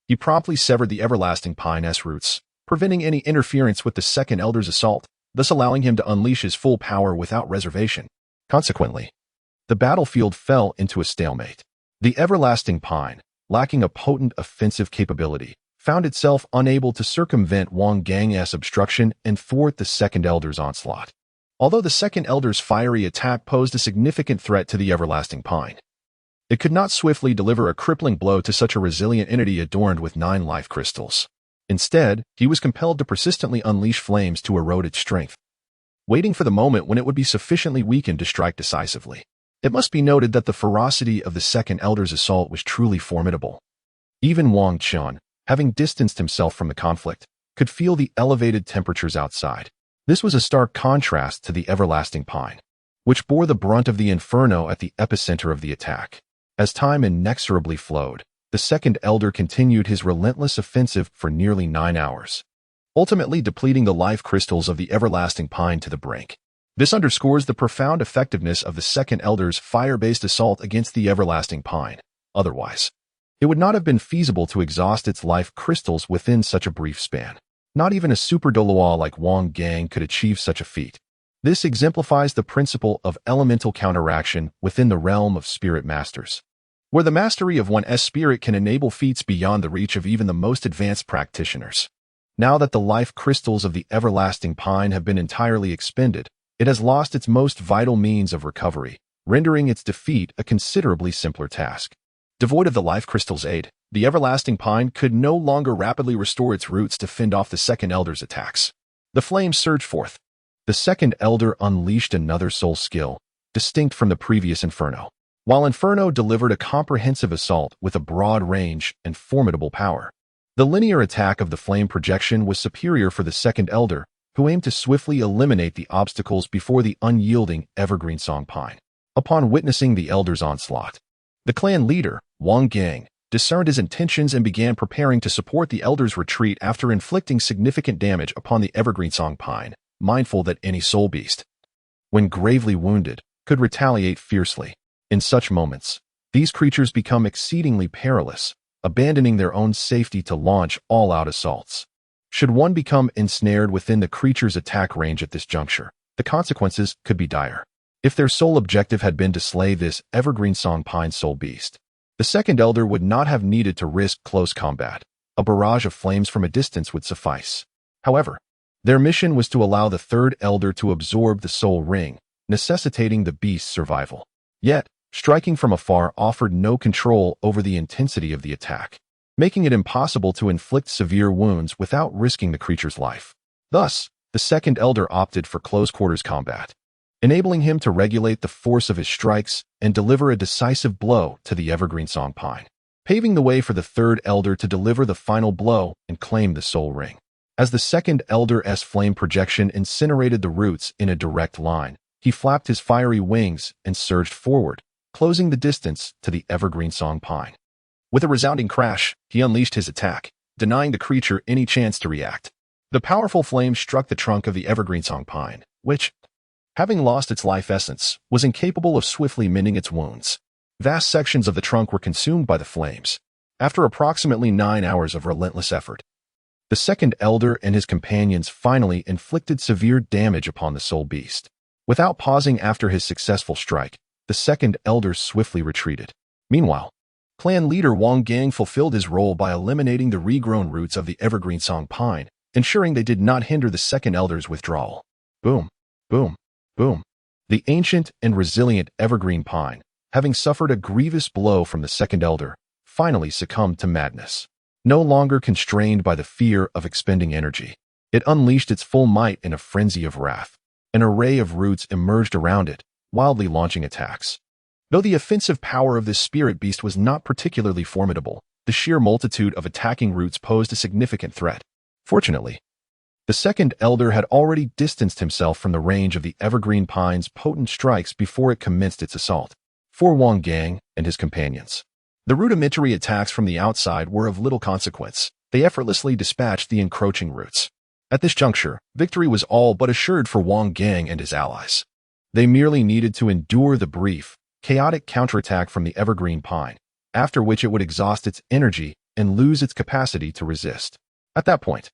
He promptly severed the everlasting pine's roots, preventing any interference with the second elder's assault, thus allowing him to unleash his full power without reservation. Consequently, the battlefield fell into a stalemate. The everlasting pine, lacking a potent offensive capability, found itself unable to circumvent Wang Gang's obstruction and thwart the second elder's onslaught. Although the second elder's fiery attack posed a significant threat to the everlasting pine, it could not swiftly deliver a crippling blow to such a resilient entity adorned with 9 life crystals. Instead, he was compelled to persistently unleash flames to erode its strength, waiting for the moment when it would be sufficiently weakened to strike decisively. It must be noted that the ferocity of the second elder's assault was truly formidable. Even Wang Qian, having distanced himself from the conflict, could feel the elevated temperatures outside. This was a stark contrast to the everlasting pine, which bore the brunt of the inferno at the epicenter of the attack. As time inexorably flowed, the second elder continued his relentless offensive for nearly 9 hours, ultimately depleting the life crystals of the everlasting pine to the brink. This underscores the profound effectiveness of the second elder's fire-based assault against the everlasting pine. Otherwise, it would not have been feasible to exhaust its life crystals within such a brief span. Not even a super Douluo like Wang Gang could achieve such a feat. This exemplifies the principle of elemental counteraction within the realm of spirit masters, where the mastery of one's spirit can enable feats beyond the reach of even the most advanced practitioners. Now that the life crystals of the everlasting pine have been entirely expended, it has lost its most vital means of recovery, rendering its defeat a considerably simpler task. Devoid of the life crystal's aid, the everlasting pine could no longer rapidly restore its roots to fend off the second elder's attacks. The flames surged forth. The second elder unleashed another soul skill, distinct from the previous inferno. While Inferno delivered a comprehensive assault with a broad range and formidable power, the linear attack of the flame projection was superior for the second elder, who aimed to swiftly eliminate the obstacles before the unyielding evergreen song pine. Upon witnessing the elder's onslaught, the clan leader, Wang Gang, discerned his intentions and began preparing to support the elder's retreat after inflicting significant damage upon the evergreen song pine, mindful that any soul beast, when gravely wounded, could retaliate fiercely. In such moments, these creatures become exceedingly perilous, abandoning their own safety to launch all-out assaults. Should one become ensnared within the creature's attack range at this juncture, the consequences could be dire. If their sole objective had been to slay this evergreen song pine soul beast, the second elder would not have needed to risk close combat. A barrage of flames from a distance would suffice. However, their mission was to allow the third elder to absorb the soul ring, necessitating the beast's survival. Yet, striking from afar offered no control over the intensity of the attack, making it impossible to inflict severe wounds without risking the creature's life. Thus, the second elder opted for close-quarters combat, enabling him to regulate the force of his strikes and deliver a decisive blow to the evergreen song pine, paving the way for the third elder to deliver the final blow and claim the soul ring. As the second elder's flame projection incinerated the roots in a direct line, he flapped his fiery wings and surged forward, closing the distance to the evergreen song pine. With a resounding crash, he unleashed his attack, denying the creature any chance to react. The powerful flame struck the trunk of the evergreen song pine, which, having lost its life essence, was incapable of swiftly mending its wounds. Vast sections of the trunk were consumed by the flames. After approximately 9 hours of relentless effort, the second elder and his companions finally inflicted severe damage upon the soul beast. Without pausing after his successful strike, the second elder swiftly retreated. Meanwhile, clan leader Wang Gang fulfilled his role by eliminating the regrown roots of the evergreen song pine, ensuring they did not hinder the second elder's withdrawal. Boom, boom, boom. The ancient and resilient evergreen pine, having suffered a grievous blow from the second elder, finally succumbed to madness. No longer constrained by the fear of expending energy, it unleashed its full might in a frenzy of wrath. An array of roots emerged around it, wildly launching attacks. Though the offensive power of this spirit beast was not particularly formidable, the sheer multitude of attacking roots posed a significant threat. Fortunately, the second elder had already distanced himself from the range of the evergreen pine's potent strikes before it commenced its assault. For Wang Gang and his companions, the rudimentary attacks from the outside were of little consequence. They effortlessly dispatched the encroaching roots. At this juncture, victory was all but assured for Wang Gang and his allies. They merely needed to endure the brief, chaotic counterattack from the evergreen pine, after which it would exhaust its energy and lose its capacity to resist. At that point,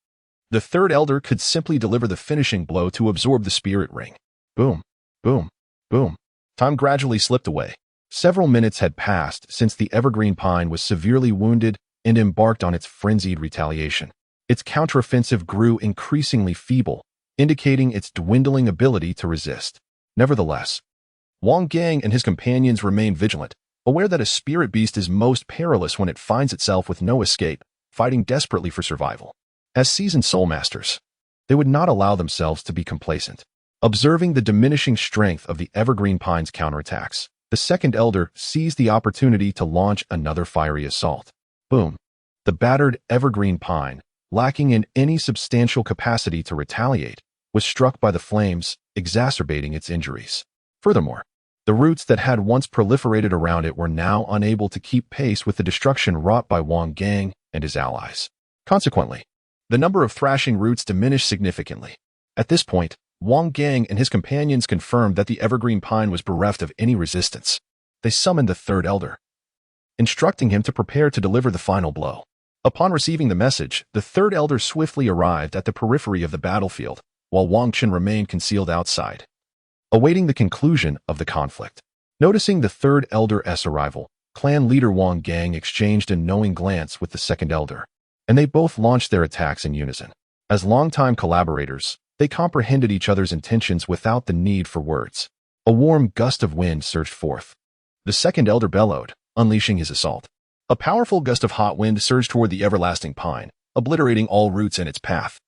the third elder could simply deliver the finishing blow to absorb the spirit ring. Boom, boom, boom. Time gradually slipped away. Several minutes had passed since the evergreen pine was severely wounded and embarked on its frenzied retaliation. Its counteroffensive grew increasingly feeble, indicating its dwindling ability to resist. Nevertheless, Wang Gang and his companions remain vigilant, aware that a spirit beast is most perilous when it finds itself with no escape, fighting desperately for survival. As seasoned soul masters, they would not allow themselves to be complacent. Observing the diminishing strength of the evergreen pine's counterattacks, the second elder seized the opportunity to launch another fiery assault. Boom! The battered evergreen pine, lacking in any substantial capacity to retaliate, was struck by the flames, exacerbating its injuries. Furthermore, the roots that had once proliferated around it were now unable to keep pace with the destruction wrought by Wang Gang and his allies. Consequently, the number of thrashing roots diminished significantly. At this point, Wang Gang and his companions confirmed that the evergreen pine was bereft of any resistance. They summoned the third elder, instructing him to prepare to deliver the final blow. Upon receiving the message, the third elder swiftly arrived at the periphery of the battlefield, while Wang Qin remained concealed outside, awaiting the conclusion of the conflict. Noticing the third elder's arrival, clan leader Wang Gang exchanged a knowing glance with the second elder, and they both launched their attacks in unison. As longtime collaborators, they comprehended each other's intentions without the need for words. A warm gust of wind surged forth. The second elder bellowed, unleashing his assault. A powerful gust of hot wind surged toward the everlasting pine, obliterating all roots in its path,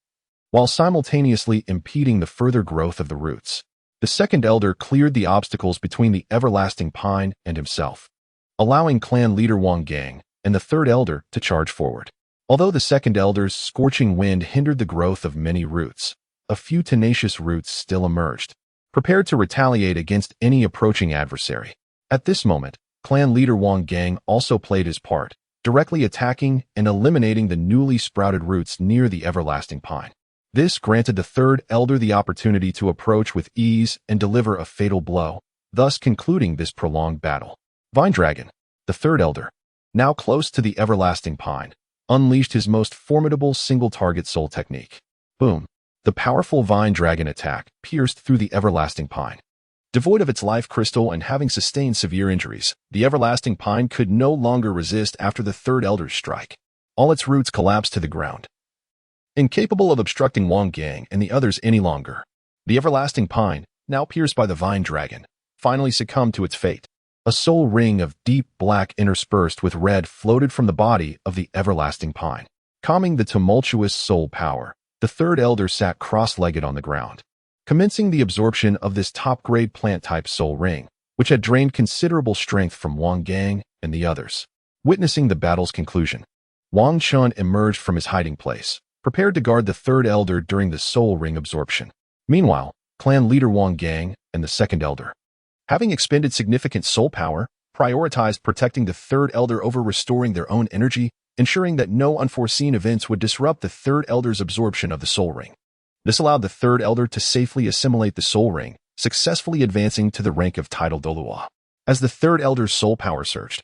while simultaneously impeding the further growth of the roots. The second elder cleared the obstacles between the everlasting pine and himself, allowing clan leader Wang Gang and the third elder to charge forward. Although the second elder's scorching wind hindered the growth of many roots, a few tenacious roots still emerged, prepared to retaliate against any approaching adversary. At this moment, clan leader Wang Gang also played his part, directly attacking and eliminating the newly sprouted roots near the everlasting pine. This granted the third elder the opportunity to approach with ease and deliver a fatal blow, thus concluding this prolonged battle. Vine Dragon, the third elder, now close to the everlasting pine, unleashed his most formidable single-target soul technique. Boom! The powerful Vine Dragon attack pierced through the everlasting pine. Devoid of its life crystal and having sustained severe injuries, the everlasting pine could no longer resist after the third elder's strike. All its roots collapsed to the ground. Incapable of obstructing Wang Gang and the others any longer, the everlasting pine, now pierced by the Vine Dragon, finally succumbed to its fate. A soul ring of deep black interspersed with red floated from the body of the everlasting pine. Calming the tumultuous soul power, the third elder sat cross-legged on the ground, commencing the absorption of this top-grade plant-type soul ring, which had drained considerable strength from Wang Gang and the others. Witnessing the battle's conclusion, Wang Chun emerged from his hiding place, prepared to guard the third elder during the soul ring absorption. Meanwhile, clan leader Wang Gang and the second elder, having expended significant soul power, prioritized protecting the third elder over restoring their own energy, ensuring that no unforeseen events would disrupt the third elder's absorption of the soul ring. This allowed the third elder to safely assimilate the soul ring, successfully advancing to the rank of title Douluo. As the third elder's soul power surged,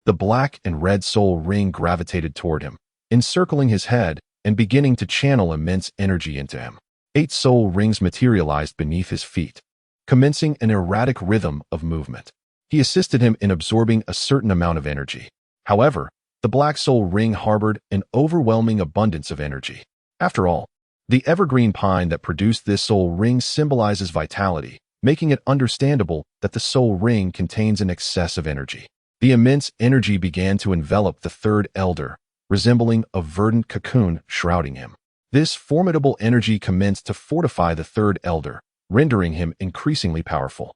the black and red soul ring gravitated toward him, encircling his head and beginning to channel immense energy into him. 8 soul rings materialized beneath his feet, commencing an erratic rhythm of movement. He assisted him in absorbing a certain amount of energy. However, the black soul ring harbored an overwhelming abundance of energy. After all, the evergreen pine that produced this soul ring symbolizes vitality, making it understandable that the soul ring contains an excess of energy. The immense energy began to envelop the third elder, resembling a verdant cocoon shrouding him. This formidable energy commenced to fortify the third elder, rendering him increasingly powerful.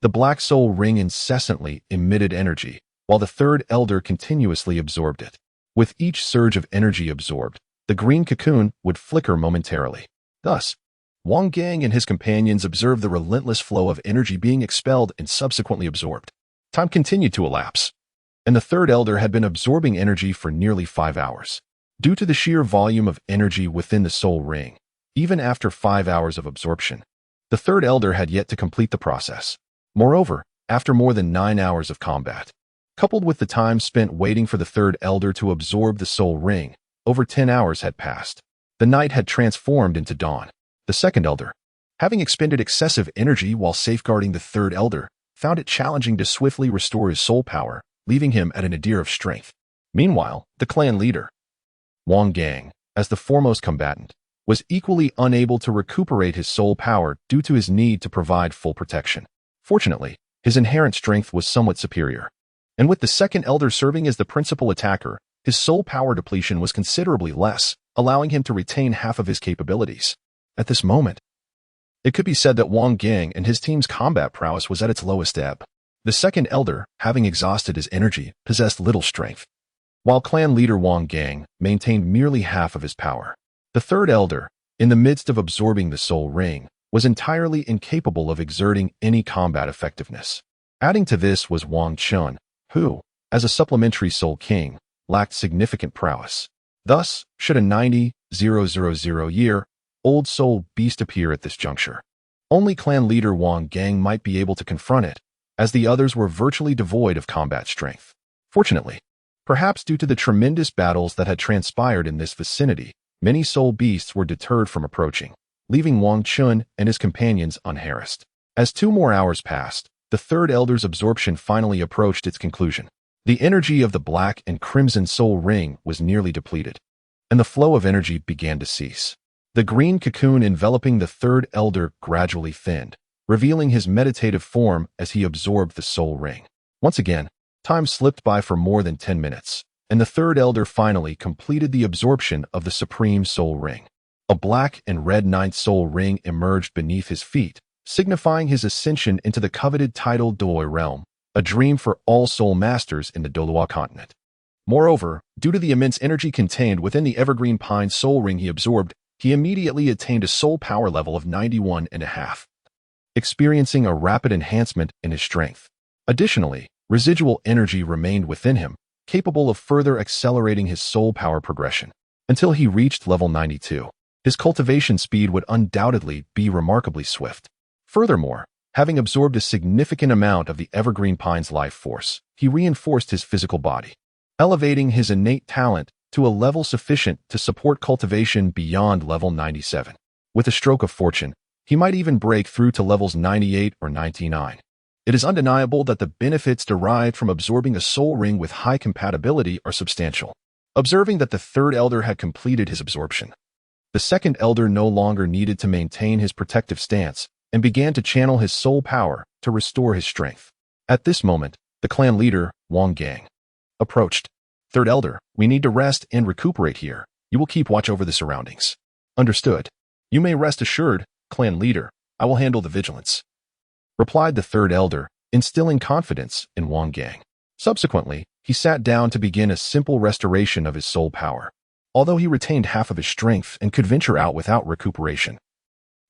The black soul ring incessantly emitted energy, while the third elder continuously absorbed it. With each surge of energy absorbed, the green cocoon would flicker momentarily. Thus, Wang Gang and his companions observed the relentless flow of energy being expelled and subsequently absorbed. Time continued to elapse, and the third elder had been absorbing energy for nearly 5 hours. Due to the sheer volume of energy within the soul ring, even after 5 hours of absorption, the third elder had yet to complete the process. Moreover, after more than 9 hours of combat, coupled with the time spent waiting for the third elder to absorb the soul ring, over 10 hours had passed. The night had transformed into dawn. The second elder, having expended excessive energy while safeguarding the third elder, found it challenging to swiftly restore his soul power, leaving him at a nadir of strength. Meanwhile, the clan leader, Wang Gang, as the foremost combatant, was equally unable to recuperate his soul power due to his need to provide full protection. Fortunately, his inherent strength was somewhat superior. And with the second elder serving as the principal attacker, his soul power depletion was considerably less, allowing him to retain half of his capabilities. At this moment, it could be said that Wang Gang and his team's combat prowess was at its lowest ebb. The second elder, having exhausted his energy, possessed little strength, while clan leader Wang Gang maintained merely half of his power. The third elder, in the midst of absorbing the soul ring, was entirely incapable of exerting any combat effectiveness. Adding to this was Wang Chun, who, as a supplementary soul king, lacked significant prowess. Thus, should a 90,000-year-old soul beast appear at this juncture, only clan leader Wang Gang might be able to confront it, as the others were virtually devoid of combat strength. Fortunately, perhaps due to the tremendous battles that had transpired in this vicinity, many soul beasts were deterred from approaching, leaving Wang Chun and his companions unharassed. As 2 more hours passed, the third elder's absorption finally approached its conclusion. The energy of the black and crimson soul ring was nearly depleted, and the flow of energy began to cease. The green cocoon enveloping the third elder gradually thinned, revealing his meditative form as he absorbed the soul ring. Once again, time slipped by for more than 10 minutes, and the third elder finally completed the absorption of the supreme soul ring. A black and red ninth soul ring emerged beneath his feet, signifying his ascension into the coveted title Douluo realm, a dream for all soul masters in the Douluo Continent. Moreover, due to the immense energy contained within the evergreen pine soul ring he absorbed, he immediately attained a soul power level of 91.5, experiencing a rapid enhancement in his strength. Additionally, residual energy remained within him, capable of further accelerating his soul power progression. Until he reached level 92, his cultivation speed would undoubtedly be remarkably swift. Furthermore, having absorbed a significant amount of the evergreen pine's life force, he reinforced his physical body, elevating his innate talent to a level sufficient to support cultivation beyond level 97. With a stroke of fortune, he might even break through to levels 98 or 99. It is undeniable that the benefits derived from absorbing a soul ring with high compatibility are substantial. Observing that the third elder had completed his absorption, the second elder no longer needed to maintain his protective stance and began to channel his soul power to restore his strength. At this moment, the clan leader, Wang Gang, approached. Third elder, we need to rest and recuperate here. You will keep watch over the surroundings. Understood. You may rest assured, clan leader. I will handle the vigilance, replied the third elder, instilling confidence in Wang Gang. Subsequently, he sat down to begin a simple restoration of his soul power. Although he retained half of his strength and could venture out without recuperation,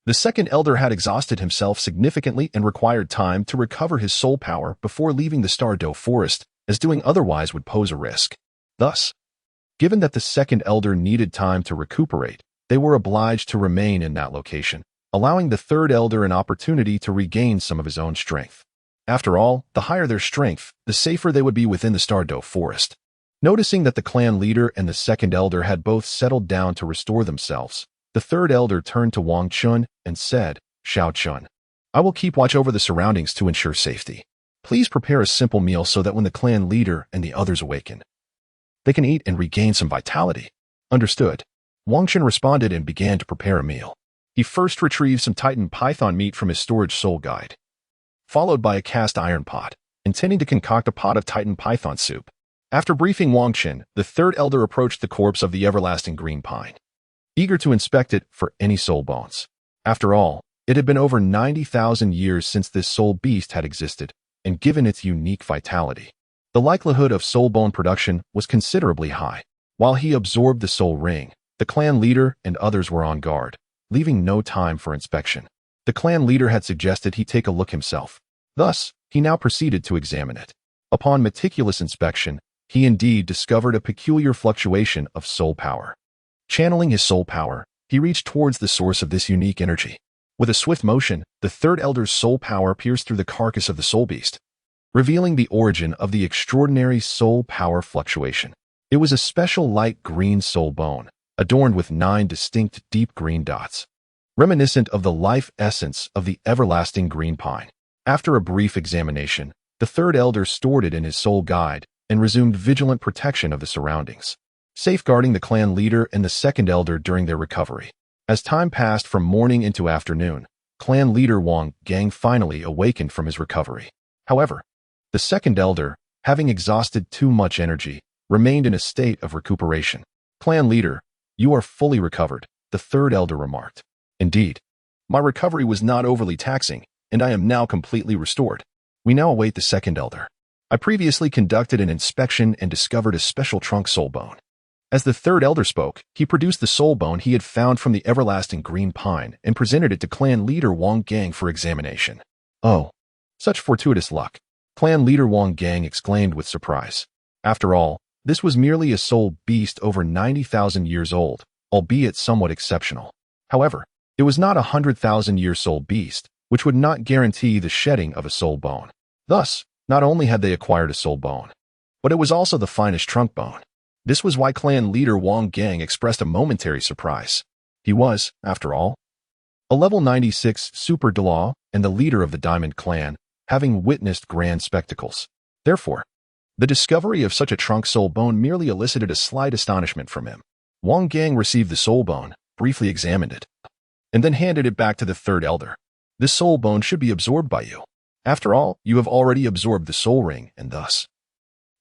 the second elder had exhausted himself significantly and required time to recover his soul power before leaving the Star Luo forest, as doing otherwise would pose a risk. Thus, given that the second elder needed time to recuperate, they were obliged to remain in that location, allowing the third elder an opportunity to regain some of his own strength. After all, the higher their strength, the safer they would be within the Star Luo forest. Noticing that the clan leader and the second elder had both settled down to restore themselves, the third elder turned to Wang Chun and said, Xiao Chun, I will keep watch over the surroundings to ensure safety. Please prepare a simple meal so that when the clan leader and the others awaken, they can eat and regain some vitality. Understood. Wang Chun responded and began to prepare a meal. He first retrieved some Titan python meat from his storage soul guide, followed by a cast iron pot, intending to concoct a pot of Titan python soup. After briefing Wang Chun, the third elder approached the corpse of the everlasting green pine, eager to inspect it for any soul bones. After all, it had been over 90,000 years since this soul beast had existed, and given its unique vitality, the likelihood of soul bone production was considerably high. While he absorbed the soul ring, the clan leader and others were on guard, leaving no time for inspection. The clan leader had suggested he take a look himself. Thus, he now proceeded to examine it. Upon meticulous inspection, he indeed discovered a peculiar fluctuation of soul power. Channeling his soul power, he reached towards the source of this unique energy. With a swift motion, the third elder's soul power pierced through the carcass of the soul beast, revealing the origin of the extraordinary soul power fluctuation. It was a special light green soul bone, adorned with 9 distinct deep green dots, reminiscent of the life essence of the everlasting green pine. After a brief examination, the third elder stored it in his soul guide and resumed vigilant protection of the surroundings, safeguarding the clan leader and the second elder during their recovery. As time passed from morning into afternoon, clan leader Wang Gang finally awakened from his recovery. However, the second elder, having exhausted too much energy, remained in a state of recuperation. Clan leader, you are fully recovered, the third elder remarked. Indeed, my recovery was not overly taxing, and I am now completely restored. We now await the second elder. I previously conducted an inspection and discovered a special trunk soul bone. As the third elder spoke, he produced the soul bone he had found from the everlasting green pine and presented it to clan leader Wang Gang for examination. Oh, such fortuitous luck! Clan leader Wang Gang exclaimed with surprise. After all, this was merely a soul beast over 90,000 years old, albeit somewhat exceptional. However, it was not a 100,000-year soul beast, which would not guarantee the shedding of a soul bone. Thus, not only had they acquired a soul bone, but it was also the finest trunk bone. This was why clan leader Wang Gang expressed a momentary surprise. He was, after all, a level 96 super Douluo and the leader of the Diamond Clan, having witnessed grand spectacles. Therefore, the discovery of such a trunk soul bone merely elicited a slight astonishment from him. Wang Gang received the soul bone, briefly examined it, and then handed it back to the third elder. This soul bone should be absorbed by you. After all, you have already absorbed the soul ring, and thus,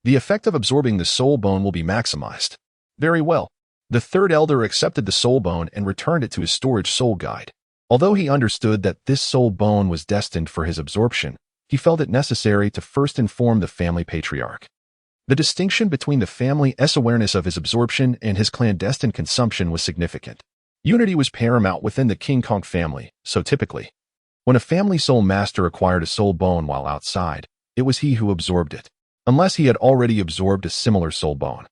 the effect of absorbing the soul bone will be maximized. Very well. The third elder accepted the soul bone and returned it to his storage soul guide. Although he understood that this soul bone was destined for his absorption, he felt it necessary to first inform the family patriarch. The distinction between the family's awareness of his absorption and his clandestine consumption was significant. Unity was paramount within the King Kong family, so typically, when a family soul master acquired a soul bone while outside, it was he who absorbed it. Unless he had already absorbed a similar soul bone,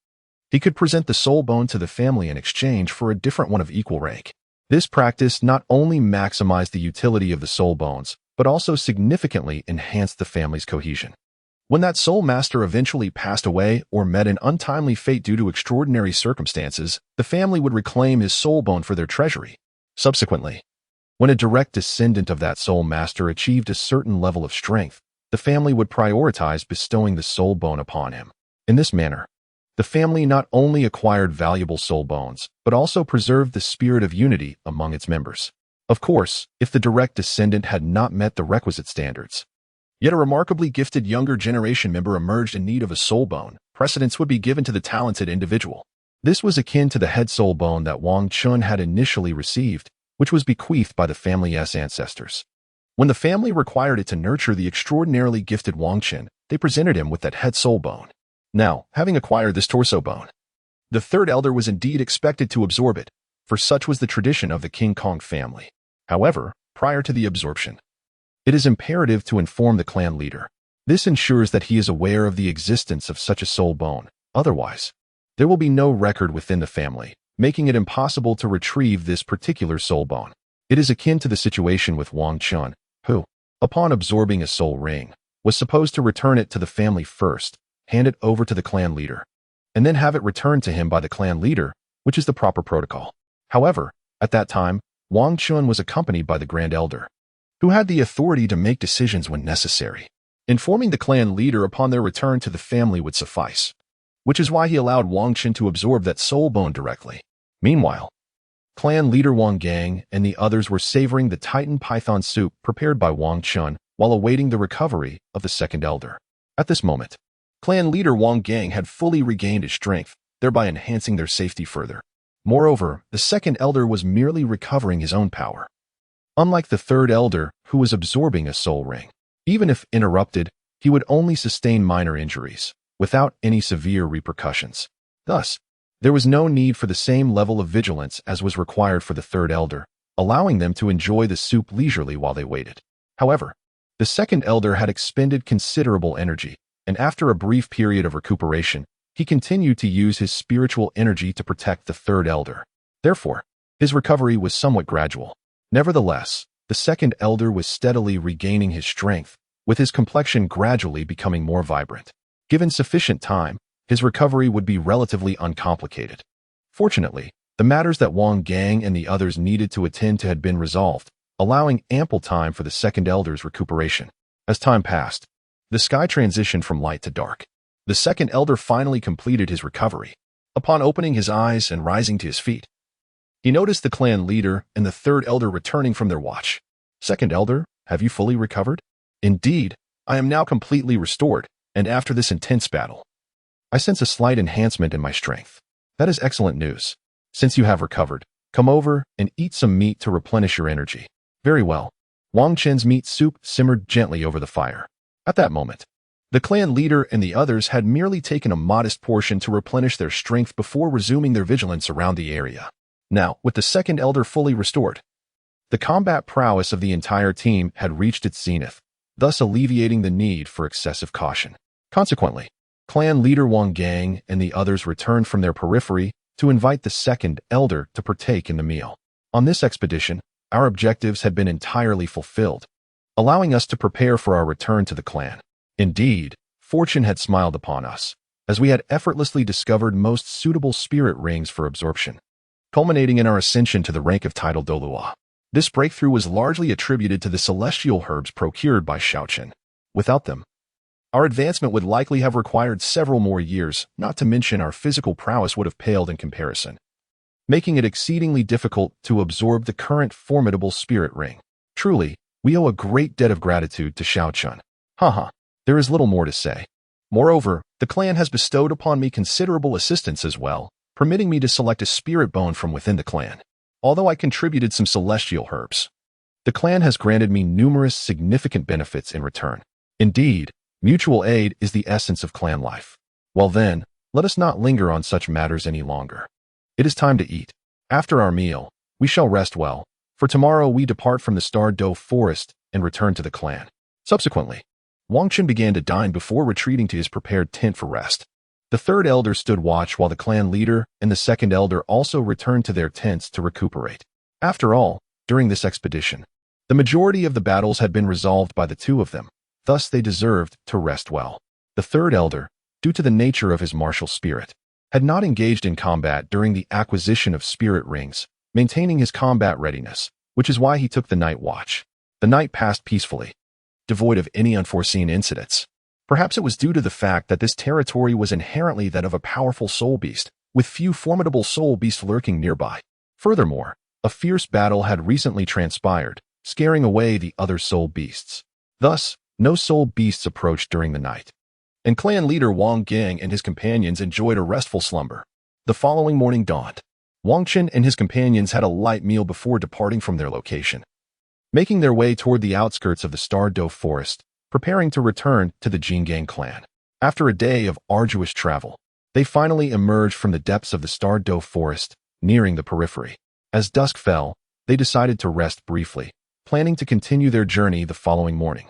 he could present the soul bone to the family in exchange for a different one of equal rank. This practice not only maximized the utility of the soul bones, but also significantly enhanced the family's cohesion. When that soul master eventually passed away or met an untimely fate due to extraordinary circumstances, the family would reclaim his soul bone for their treasury. Subsequently, when a direct descendant of that soul master achieved a certain level of strength, the family would prioritize bestowing the soul bone upon him. In this manner, the family not only acquired valuable soul bones, but also preserved the spirit of unity among its members. Of course, if the direct descendant had not met the requisite standards, yet a remarkably gifted younger generation member emerged in need of a soul bone, precedence would be given to the talented individual. This was akin to the head soul bone that Wang Chun had initially received, which was bequeathed by the family's ancestors. When the family required it to nurture the extraordinarily gifted Wang Chun, they presented him with that head soul bone. Now, having acquired this torso bone, the third elder was indeed expected to absorb it, for such was the tradition of the King Kong family. However, prior to the absorption, it is imperative to inform the clan leader. This ensures that he is aware of the existence of such a soul bone. Otherwise, there will be no record within the family, making it impossible to retrieve this particular soul bone. It is akin to the situation with Wang Chun, who, upon absorbing a soul ring, was supposed to return it to the family first, hand it over to the clan leader, and then have it returned to him by the clan leader, which is the proper protocol. However, at that time, Wang Chun was accompanied by the Grand Elder, who had the authority to make decisions when necessary. Informing the clan leader upon their return to the family would suffice, which is why he allowed Wang Chun to absorb that soul bone directly. Meanwhile, clan leader Wang Gang and the others were savoring the Titan Python soup prepared by Wang Chun while awaiting the recovery of the second elder. At this moment, clan leader Wang Gang had fully regained his strength, thereby enhancing their safety further. Moreover, the second elder was merely recovering his own power. Unlike the third elder, who was absorbing a soul ring, even if interrupted, he would only sustain minor injuries, without any severe repercussions. Thus, there was no need for the same level of vigilance as was required for the third elder, allowing them to enjoy the soup leisurely while they waited. However, the second elder had expended considerable energy, and after a brief period of recuperation, he continued to use his spiritual energy to protect the third elder. Therefore, his recovery was somewhat gradual. Nevertheless, the second elder was steadily regaining his strength, with his complexion gradually becoming more vibrant. Given sufficient time, his recovery would be relatively uncomplicated. Fortunately, the matters that Wang Gang and the others needed to attend to had been resolved, allowing ample time for the second elder's recuperation. As time passed, the sky transitioned from light to dark. The second elder finally completed his recovery. Upon opening his eyes and rising to his feet, He noticed the clan leader and the third elder returning from their watch. Second elder, have you fully recovered? Indeed, I am now completely restored, and after this intense battle, I sense a slight enhancement in my strength. That is excellent news. Since you have recovered, come over and eat some meat to replenish your energy. Very well. Wang Chen's meat soup simmered gently over the fire. At that moment, the clan leader and the others had merely taken a modest portion to replenish their strength before resuming their vigilance around the area. Now, with the second elder fully restored, the combat prowess of the entire team had reached its zenith, thus alleviating the need for excessive caution. Consequently, clan leader Wang Gang and the others returned from their periphery to invite the second elder to partake in the meal. On this expedition, our objectives had been entirely fulfilled, allowing us to prepare for our return to the clan. Indeed, fortune had smiled upon us, as we had effortlessly discovered most suitable spirit rings for absorption, culminating in our ascension to the rank of title Douluo. This breakthrough was largely attributed to the celestial herbs procured by Shaolin. Without them, our advancement would likely have required several more years, not to mention our physical prowess would have paled in comparison, making it exceedingly difficult to absorb the current formidable spirit ring. Truly, we owe a great debt of gratitude to Shaolin. Haha, there is little more to say. Moreover, the clan has bestowed upon me considerable assistance as well, permitting me to select a spirit bone from within the clan. Although I contributed some celestial herbs, the clan has granted me numerous significant benefits in return. Indeed, mutual aid is the essence of clan life. Well then, let us not linger on such matters any longer. It is time to eat. After our meal, we shall rest well, for tomorrow we depart from the Star Luo forest and return to the clan. Subsequently, Wang Chen began to dine before retreating to his prepared tent for rest. The third elder stood watch while the clan leader and the second elder also returned to their tents to recuperate. After all, during this expedition, the majority of the battles had been resolved by the two of them, thus they deserved to rest well. The third elder, due to the nature of his martial spirit, had not engaged in combat during the acquisition of spirit rings, maintaining his combat readiness, which is why he took the night watch. The night passed peacefully, devoid of any unforeseen incidents. Perhaps it was due to the fact that this territory was inherently that of a powerful soul beast, with few formidable soul beasts lurking nearby. Furthermore, a fierce battle had recently transpired, scaring away the other soul beasts. Thus, no soul beasts approached during the night, and clan leader Wang Gang and his companions enjoyed a restful slumber. The following morning dawned. Wang Chen and his companions had a light meal before departing from their location, making their way toward the outskirts of the Star Luo forest, preparing to return to the Jingang clan. After a day of arduous travel, they finally emerged from the depths of the Star Luo forest, nearing the periphery. As dusk fell, they decided to rest briefly, planning to continue their journey the following morning.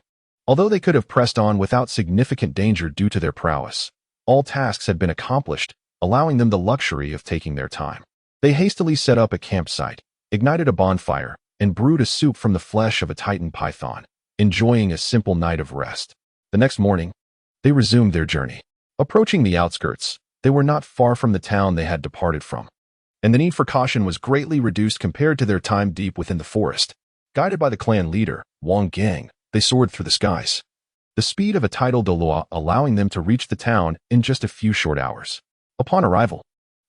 Although they could have pressed on without significant danger due to their prowess, all tasks had been accomplished, allowing them the luxury of taking their time. They hastily set up a campsite, ignited a bonfire, and brewed a soup from the flesh of a titan python, enjoying a simple night of rest. The next morning, they resumed their journey. Approaching the outskirts, they were not far from the town they had departed from, and the need for caution was greatly reduced compared to their time deep within the forest. Guided by the clan leader, Wang Gang, they soared through the skies, the speed of a tidal Douluo allowing them to reach the town in just a few short hours. Upon arrival,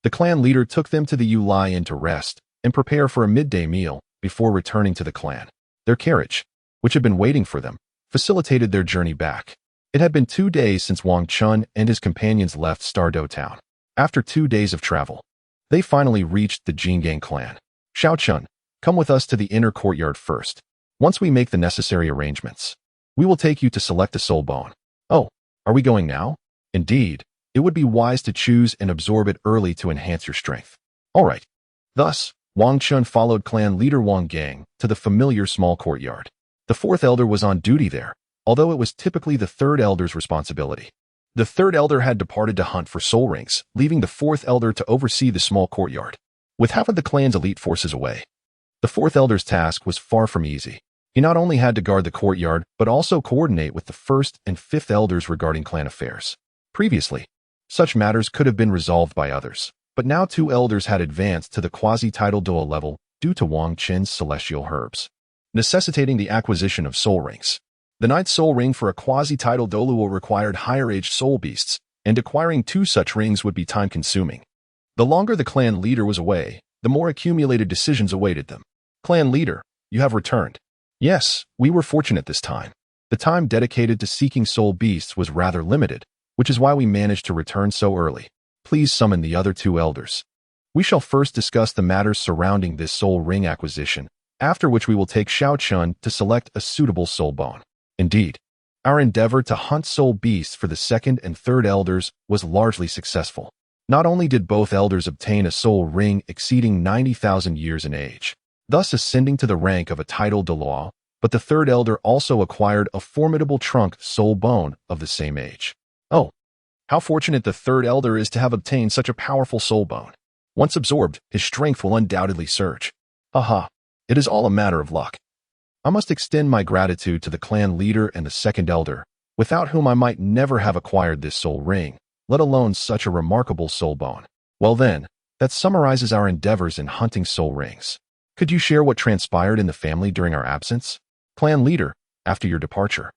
the clan leader took them to the Yulai Inn to rest and prepare for a midday meal before returning to the clan. Their carriage, which had been waiting for them, facilitated their journey back. It had been 2 days since Wang Chun and his companions left Star Luo town. After 2 days of travel, they finally reached the Jingang clan. Shaolin, come with us to the inner courtyard first. Once we make the necessary arrangements, we will take you to select the soul bone. Oh, are we going now? Indeed, it would be wise to choose and absorb it early to enhance your strength. All right. Thus, Wang Chun followed clan leader Wang Gang to the familiar small courtyard. The fourth elder was on duty there, although it was typically the third elder's responsibility. The third elder had departed to hunt for soul rings, leaving the fourth elder to oversee the small courtyard. With half of the clan's elite forces away, the fourth elder's task was far from easy. He not only had to guard the courtyard, but also coordinate with the first and fifth elders regarding clan affairs. Previously, such matters could have been resolved by others, but now 2 elders had advanced to the quasi-tidal Douluo level due to Wang Chen's celestial herbs, necessitating the acquisition of soul rings. The 9th soul ring for a quasi-tidal Douluo required higher-aged soul beasts, and acquiring 2 such rings would be time-consuming. The longer the clan leader was away, the more accumulated decisions awaited them. Clan leader, you have returned. Yes, we were fortunate this time. The time dedicated to seeking soul beasts was rather limited, which is why we managed to return so early. Please summon the other two elders. We shall first discuss the matters surrounding this soul ring acquisition, after which we will take Xiao Chun to select a suitable soul bone. Indeed, our endeavor to hunt soul beasts for the second and third elders was largely successful. Not only did both elders obtain a soul ring exceeding 90,000 years in age, thus ascending to the rank of a titled Douluo, but the third elder also acquired a formidable trunk soul bone of the same age. Oh, how fortunate the third elder is to have obtained such a powerful soul bone. Once absorbed, his strength will undoubtedly surge. Haha, it is all a matter of luck. I must extend my gratitude to the clan leader and the second elder, without whom I might never have acquired this soul ring, let alone such a remarkable soul bone. Well then, that summarizes our endeavors in hunting soul rings. Could you share what transpired in the family during our absence? Clan leader, after your departure,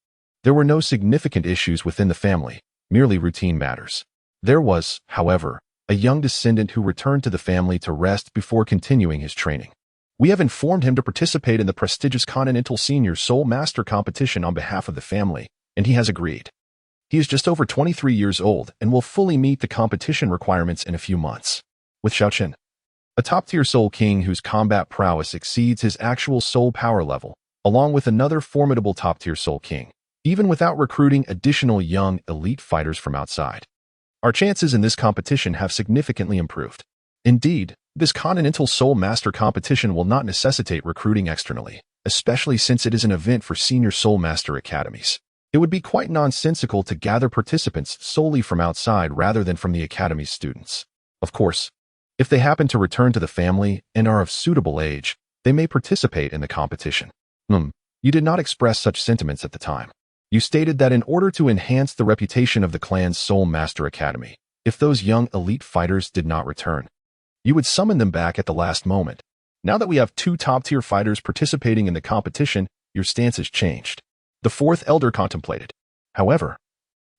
there were no significant issues within the family, merely routine matters. There was, however, a young descendant who returned to the family to rest before continuing his training. We have informed him to participate in the prestigious Continental Senior Soul Master competition on behalf of the family, and he has agreed. He is just over 23 years old and will fully meet the competition requirements in a few months. With Xiaoqin, a top-tier soul king whose combat prowess exceeds his actual soul power level, along with another formidable top-tier soul king, even without recruiting additional young elite fighters from outside. Our chances in this competition have significantly improved. Indeed, this Continental Soul Master competition will not necessitate recruiting externally, especially since it is an event for senior Soul Master academies. It would be quite nonsensical to gather participants solely from outside rather than from the academy's students. Of course, if they happen to return to the family and are of suitable age, they may participate in the competition. You did not express such sentiments at the time. You stated that in order to enhance the reputation of the clan's Soul Master Academy, if those young elite fighters did not return, you would summon them back at the last moment. Now that we have two top-tier fighters participating in the competition, your stance has changed. The fourth elder contemplated. However,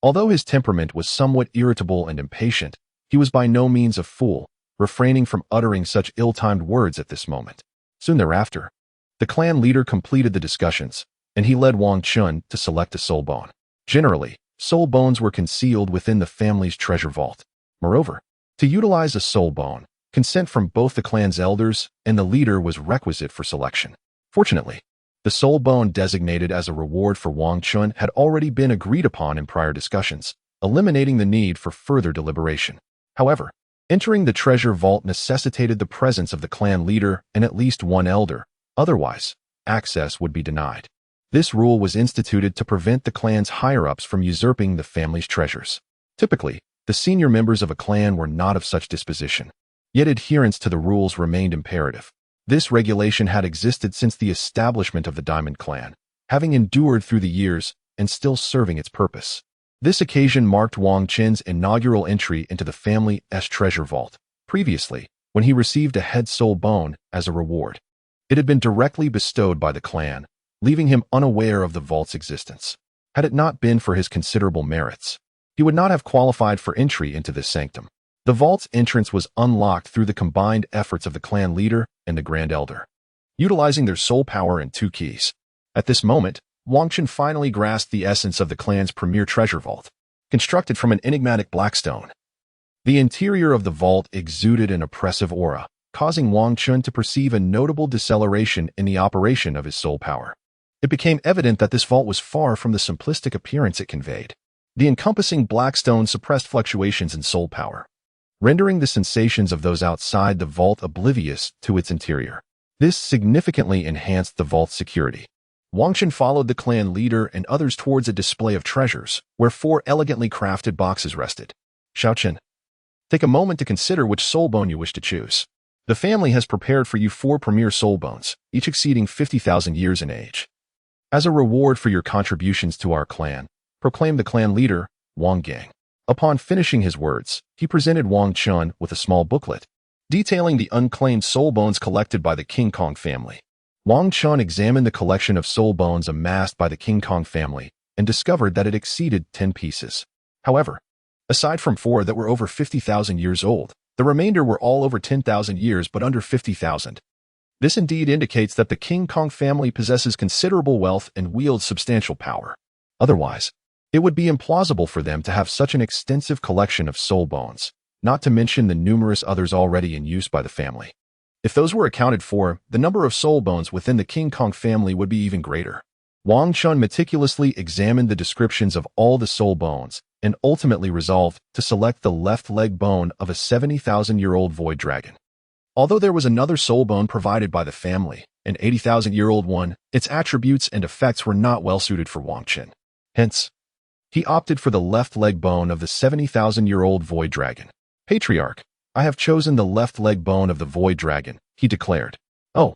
although his temperament was somewhat irritable and impatient, he was by no means a fool, refraining from uttering such ill-timed words at this moment. Soon thereafter, the clan leader completed the discussions, and he led Wang Chun to select a soul bone. Generally, soul bones were concealed within the family's treasure vault. Moreover, to utilize a soul bone, consent from both the clan's elders and the leader was requisite for selection. Fortunately, the soul bone designated as a reward for Wang Chun had already been agreed upon in prior discussions, eliminating the need for further deliberation. However, entering the treasure vault necessitated the presence of the clan leader and at least one elder, otherwise, access would be denied. This rule was instituted to prevent the clan's higher-ups from usurping the family's treasures. Typically, the senior members of a clan were not of such disposition, yet adherence to the rules remained imperative. This regulation had existed since the establishment of the Diamond Clan, having endured through the years and still serving its purpose. This occasion marked Wang Chun's inaugural entry into the family's treasure vault. Previously, when he received a head soul bone as a reward, it had been directly bestowed by the clan, leaving him unaware of the vault's existence. Had it not been for his considerable merits, he would not have qualified for entry into this sanctum. The vault's entrance was unlocked through the combined efforts of the clan leader and the Grand Elder, utilizing their soul power and two keys. At this moment, Wang Chun finally grasped the essence of the clan's premier treasure vault, constructed from an enigmatic black stone. The interior of the vault exuded an oppressive aura, causing Wang Chun to perceive a notable deceleration in the operation of his soul power. It became evident that this vault was far from the simplistic appearance it conveyed. The encompassing black stone suppressed fluctuations in soul power, rendering the sensations of those outside the vault oblivious to its interior. This significantly enhanced the vault's security. Wang Chun followed the clan leader and others towards a display of treasures, where 4 elegantly crafted boxes rested. Xiaoqin, take a moment to consider which soul bone you wish to choose. The family has prepared for you 4 premier soul bones, each exceeding 50,000 years in age. As a reward for your contributions to our clan, proclaimed the clan leader, Wang Gang. Upon finishing his words, he presented Wang Chun with a small booklet, detailing the unclaimed soul bones collected by the King Kong family. Wang Chun examined the collection of soul bones amassed by the King Kong family and discovered that it exceeded 10 pieces. However, aside from 4 that were over 50,000 years old, The remainder were all over 10,000 years but under 50,000. This indeed indicates that the King Kong family possesses considerable wealth and wields substantial power. Otherwise, it would be implausible for them to have such an extensive collection of soul bones, not to mention the numerous others already in use by the family. If those were accounted for, the number of soul bones within the King Kong family would be even greater. Wang Chun meticulously examined the descriptions of all the soul bones and ultimately resolved to select the left leg bone of a 70,000-year-old void dragon. Although there was another soul bone provided by the family, an 80,000-year-old one, its attributes and effects were not well suited for Wang Chun. Hence, he opted for the left leg bone of the 70,000-year-old void dragon. Patriarch, I have chosen the left leg bone of the void dragon, he declared. Oh,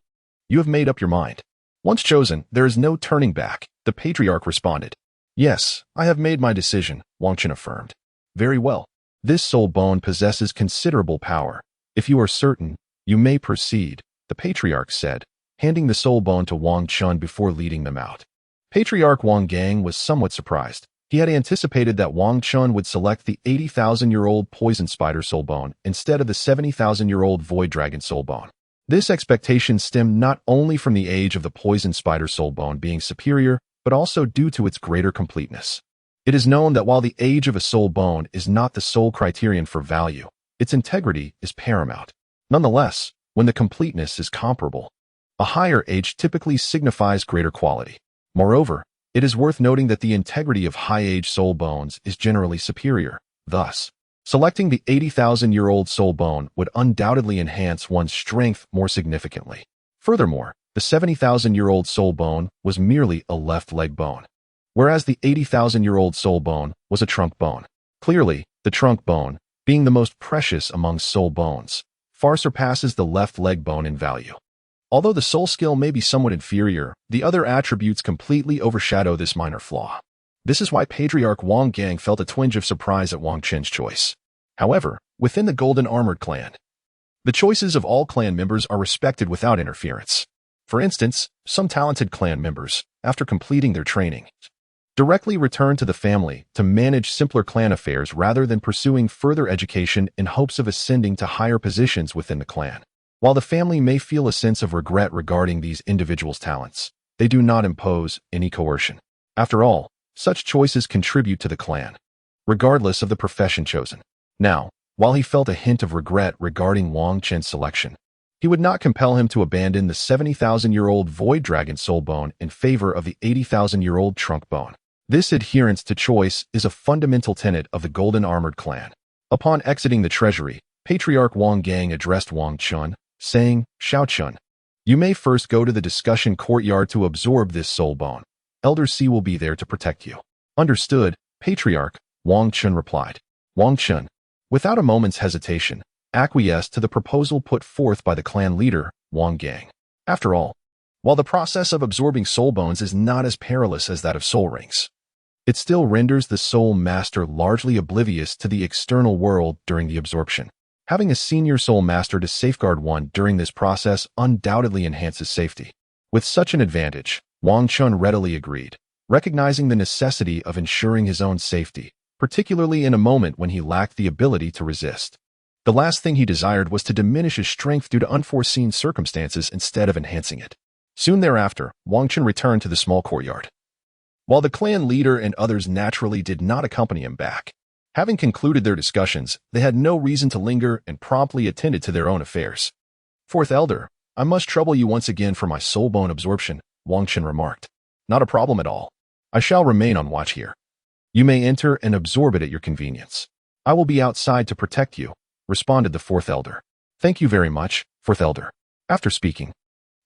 you have made up your mind. Once chosen, there is no turning back, the patriarch responded. Yes, I have made my decision, Wang Chun affirmed. Very well. This soul bone possesses considerable power. If you are certain, you may proceed, the patriarch said, handing the soul bone to Wang Chun before leading them out. Patriarch Wang Gang was somewhat surprised. He had anticipated that Wang Chun would select the 80,000-year-old poison spider soul bone instead of the 70,000-year-old void dragon soul bone. This expectation stemmed not only from the age of the poison spider soul bone being superior, but also due to its greater completeness. It is known that while the age of a soul bone is not the sole criterion for value, its integrity is paramount. Nonetheless, when the completeness is comparable, a higher age typically signifies greater quality. Moreover, it is worth noting that the integrity of high-age soul bones is generally superior. Thus, selecting the 80,000-year-old soul bone would undoubtedly enhance one's strength more significantly. Furthermore, the 70,000-year-old soul bone was merely a left leg bone, whereas the 80,000-year-old soul bone was a trunk bone. Clearly, the trunk bone, being the most precious among soul bones, far surpasses the left leg bone in value. Although the soul skill may be somewhat inferior, the other attributes completely overshadow this minor flaw. This is why Patriarch Wang Gang felt a twinge of surprise at Wang Chun's choice. However, within the Golden Armored clan, the choices of all clan members are respected without interference. For instance, some talented clan members, after completing their training, directly return to the family to manage simpler clan affairs rather than pursuing further education in hopes of ascending to higher positions within the clan. While the family may feel a sense of regret regarding these individuals' talents, they do not impose any coercion. After all, such choices contribute to the clan, regardless of the profession chosen. Now, while he felt a hint of regret regarding Wang Chun's selection, he would not compel him to abandon the 70,000-year-old void dragon soul bone in favor of the 80,000-year-old trunk bone. This adherence to choice is a fundamental tenet of the Golden Armored clan. Upon exiting the treasury, Patriarch Wang Gang addressed Wang Chun, saying, Xiao Chun, you may first go to the discussion courtyard to absorb this soul bone. Elder C will be there to protect you. Understood, Patriarch, Wang Chun replied. Wang Chun, without a moment's hesitation, acquiesced to the proposal put forth by the clan leader, Wang Gang. After all, while the process of absorbing soul bones is not as perilous as that of soul rings, it still renders the soul master largely oblivious to the external world during the absorption. Having a senior soul master to safeguard one during this process undoubtedly enhances safety. With such an advantage, Wang Chun readily agreed, recognizing the necessity of ensuring his own safety, particularly in a moment when he lacked the ability to resist. The last thing he desired was to diminish his strength due to unforeseen circumstances instead of enhancing it. Soon thereafter, Wang Chun returned to the small courtyard. While the clan leader and others naturally did not accompany him back, having concluded their discussions, they had no reason to linger and promptly attended to their own affairs. Fourth Elder, I must trouble you once again for my soul bone absorption, Wang Chun remarked. Not a problem at all. I shall remain on watch here. You may enter and absorb it at your convenience. I will be outside to protect you, responded the Fourth Elder. Thank you very much, Fourth Elder. After speaking,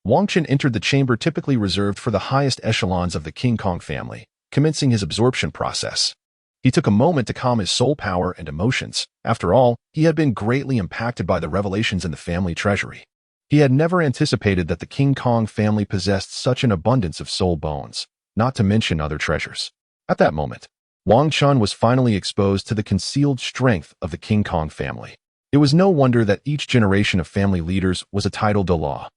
Wang Chun entered the chamber typically reserved for the highest echelons of the King Kong family, commencing his absorption process. He took a moment to calm his soul power and emotions. After all, he had been greatly impacted by the revelations in the family treasury. He had never anticipated that the King Kong family possessed such an abundance of soul bones, not to mention other treasures. At that moment, Wang Chun was finally exposed to the concealed strength of the King Kong family. It was no wonder that each generation of family leaders was a title de law.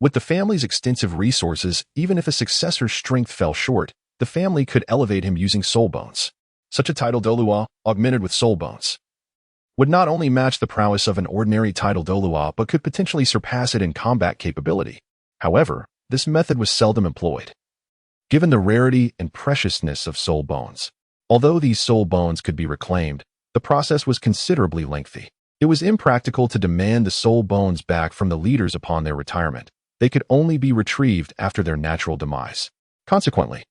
With the family's extensive resources, even if a successor's strength fell short, the family could elevate him using soul bones. Such a title Douluo, augmented with soul bones, would not only match the prowess of an ordinary title Douluo but could potentially surpass it in combat capability. However, this method was seldom employed, given the rarity and preciousness of soul bones. Although these soul bones could be reclaimed, the process was considerably lengthy. It was impractical to demand the soul bones back from the leaders upon their retirement. They could only be retrieved after their natural demise. Consequently,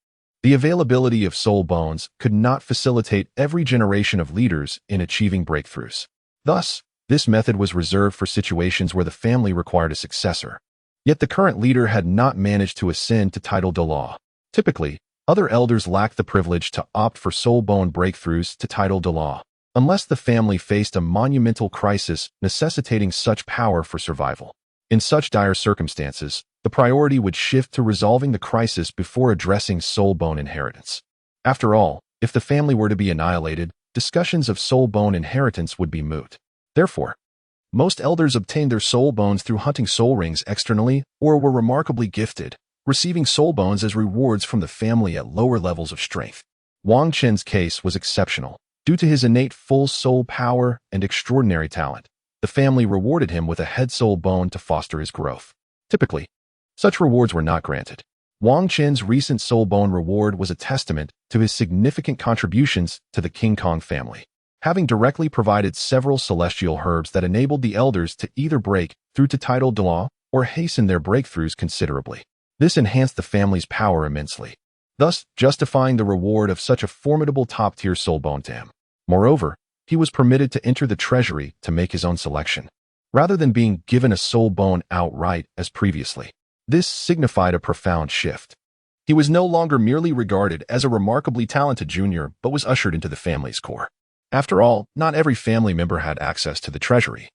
the availability of soul bones could not facilitate every generation of leaders in achieving breakthroughs. Thus, this method was reserved for situations where the family required a successor. Yet the current leader had not managed to ascend to title Douluo. Typically, other elders lacked the privilege to opt for soul bone breakthroughs to title Douluo, unless the family faced a monumental crisis necessitating such power for survival. In such dire circumstances, the priority would shift to resolving the crisis before addressing soul bone inheritance. After all, if the family were to be annihilated, discussions of soul bone inheritance would be moot. Therefore, most elders obtained their soul bones through hunting soul rings externally or were remarkably gifted, receiving soul bones as rewards from the family at lower levels of strength. Wang Chen's case was exceptional. Due to his innate full soul power and extraordinary talent, the family rewarded him with a head soul bone to foster his growth. Typically, such rewards were not granted. Wang Chen's recent soul bone reward was a testament to his significant contributions to the King Kong family, having directly provided several celestial herbs that enabled the elders to either break through to title Douluo or hasten their breakthroughs considerably. This enhanced the family's power immensely, thus justifying the reward of such a formidable top-tier soul bone to him. Moreover, he was permitted to enter the treasury to make his own selection, rather than being given a soul bone outright as previously. This signified a profound shift. He was no longer merely regarded as a remarkably talented junior, but was ushered into the family's core. After all, not every family member had access to the treasury,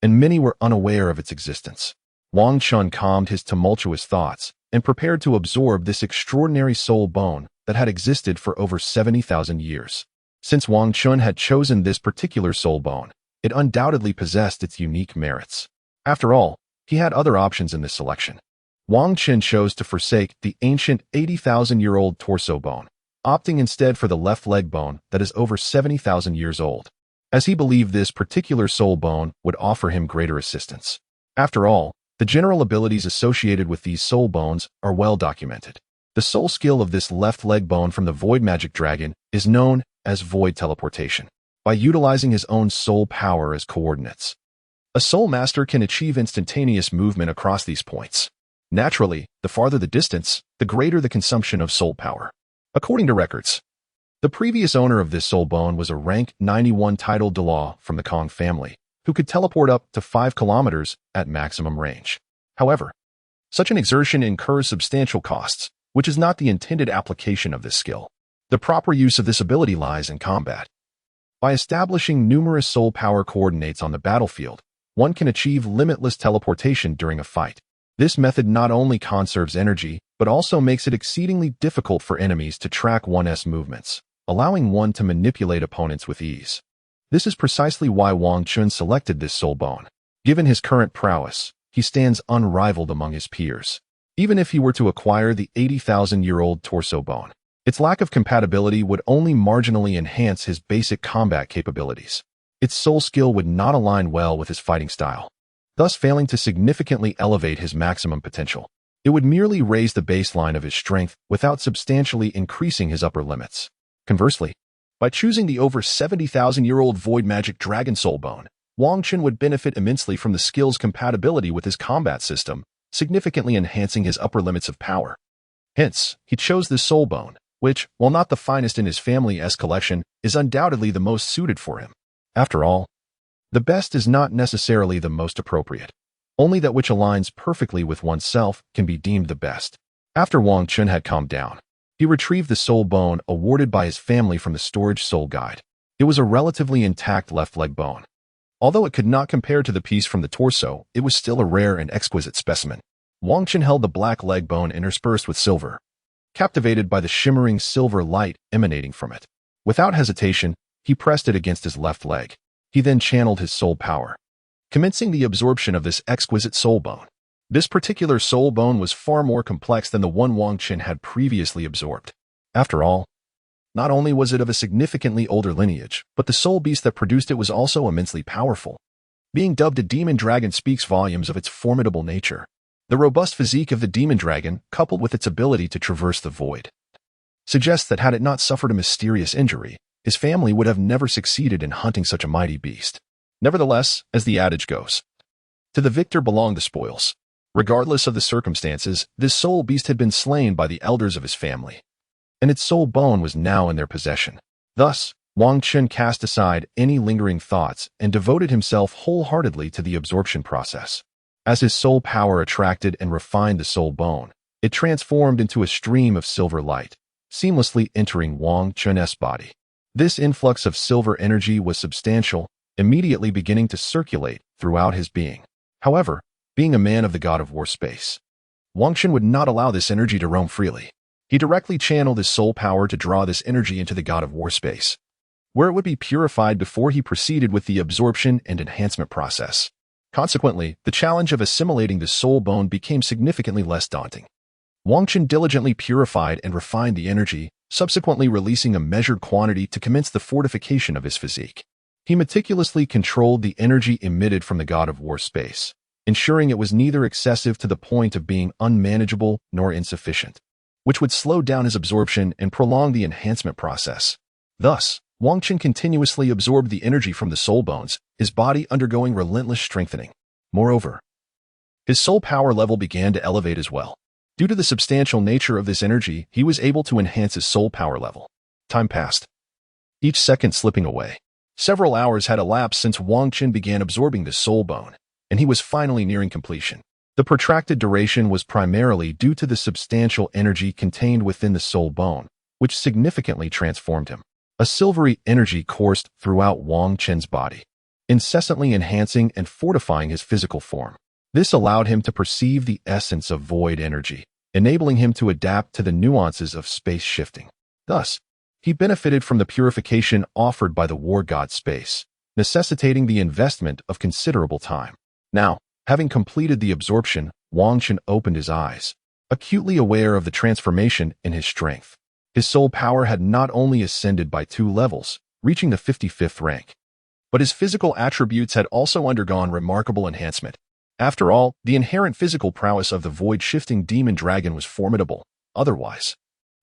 and many were unaware of its existence. Wang Chun calmed his tumultuous thoughts and prepared to absorb this extraordinary soul bone that had existed for over 70,000 years. Since Wang Chun had chosen this particular soul bone, it undoubtedly possessed its unique merits. After all, he had other options in this selection. Wang Chun chose to forsake the ancient 80,000-year-old torso bone, opting instead for the left leg bone that is over 70,000 years old, as he believed this particular soul bone would offer him greater assistance. After all, the general abilities associated with these soul bones are well documented. The soul skill of this left leg bone from the Void Magic Dragon is known as void teleportation. By utilizing his own soul power as coordinates, a soul master can achieve instantaneous movement across these points. Naturally, the farther the distance, the greater the consumption of soul power. According to records, the previous owner of this soul bone was a rank 91 title Douluo from the Kong family, who could teleport up to 5 kilometers at maximum range. However, such an exertion incurs substantial costs, which is not the intended application of this skill. The proper use of this ability lies in combat. By establishing numerous soul power coordinates on the battlefield, one can achieve limitless teleportation during a fight. This method not only conserves energy, but also makes it exceedingly difficult for enemies to track one's movements, allowing one to manipulate opponents with ease. This is precisely why Wang Chun selected this soul bone. Given his current prowess, he stands unrivaled among his peers. Even if he were to acquire the 80,000-year-old torso bone, its lack of compatibility would only marginally enhance his basic combat capabilities. Its soul skill would not align well with his fighting style, thus failing to significantly elevate his maximum potential. It would merely raise the baseline of his strength without substantially increasing his upper limits. Conversely, by choosing the over 70,000-year-old Void Magic Dragon Soul Bone, Wang Chun would benefit immensely from the skill's compatibility with his combat system, significantly enhancing his upper limits of power. Hence, he chose this soul bone, which, while not the finest in his family's collection, is undoubtedly the most suited for him. After all, the best is not necessarily the most appropriate. Only that which aligns perfectly with oneself can be deemed the best. After Wang Chun had calmed down, he retrieved the soul bone awarded by his family from the storage soul guide. It was a relatively intact left leg bone. Although it could not compare to the piece from the torso, it was still a rare and exquisite specimen. Wang Chun held the black leg bone interspersed with silver, captivated by the shimmering silver light emanating from it. Without hesitation, he pressed it against his left leg. He then channeled his soul power, commencing the absorption of this exquisite soul bone. This particular soul bone was far more complex than the one Wang Chun had previously absorbed. After all, Not only was it of a significantly older lineage, but the soul beast that produced it was also immensely powerful. Being dubbed a demon dragon speaks volumes of its formidable nature. The robust physique of the demon dragon, coupled with its ability to traverse the void, suggests that had it not suffered a mysterious injury, his family would have never succeeded in hunting such a mighty beast. Nevertheless, as the adage goes, to the victor belong the spoils. Regardless of the circumstances, this soul beast had been slain by the elders of his family, and its soul bone was now in their possession. Thus, Wang Chun cast aside any lingering thoughts and devoted himself wholeheartedly to the absorption process. As his soul power attracted and refined the soul bone, it transformed into a stream of silver light, seamlessly entering Wang Chun's body. This influx of silver energy was substantial, immediately beginning to circulate throughout his being. However, being a man of the god of war space, Wang Chun would not allow this energy to roam freely. He directly channeled his soul power to draw this energy into the god of war space, where it would be purified before he proceeded with the absorption and enhancement process. Consequently, the challenge of assimilating the soul bone became significantly less daunting. Wang Chun diligently purified and refined the energy, subsequently releasing a measured quantity to commence the fortification of his physique. He meticulously controlled the energy emitted from the god of war space, ensuring it was neither excessive to the point of being unmanageable nor insufficient, which would slow down his absorption and prolong the enhancement process. Thus, Wang Chun continuously absorbed the energy from the soul bones, his body undergoing relentless strengthening. Moreover, his soul power level began to elevate as well. Due to the substantial nature of this energy, he was able to enhance his soul power level. Time passed, each second slipping away. Several hours had elapsed since Wang Chun began absorbing the soul bone, and he was finally nearing completion. The protracted duration was primarily due to the substantial energy contained within the soul bone, which significantly transformed him. A silvery energy coursed throughout Wang Chun's body, incessantly enhancing and fortifying his physical form. This allowed him to perceive the essence of void energy, enabling him to adapt to the nuances of space shifting. Thus, he benefited from the purification offered by the war god space, necessitating the investment of considerable time. Now, having completed the absorption, Wang Chun opened his eyes, acutely aware of the transformation in his strength. His soul power had not only ascended by 2 levels, reaching the 55th rank, but his physical attributes had also undergone remarkable enhancement. After all, the inherent physical prowess of the void-shifting demon dragon was formidable. Otherwise,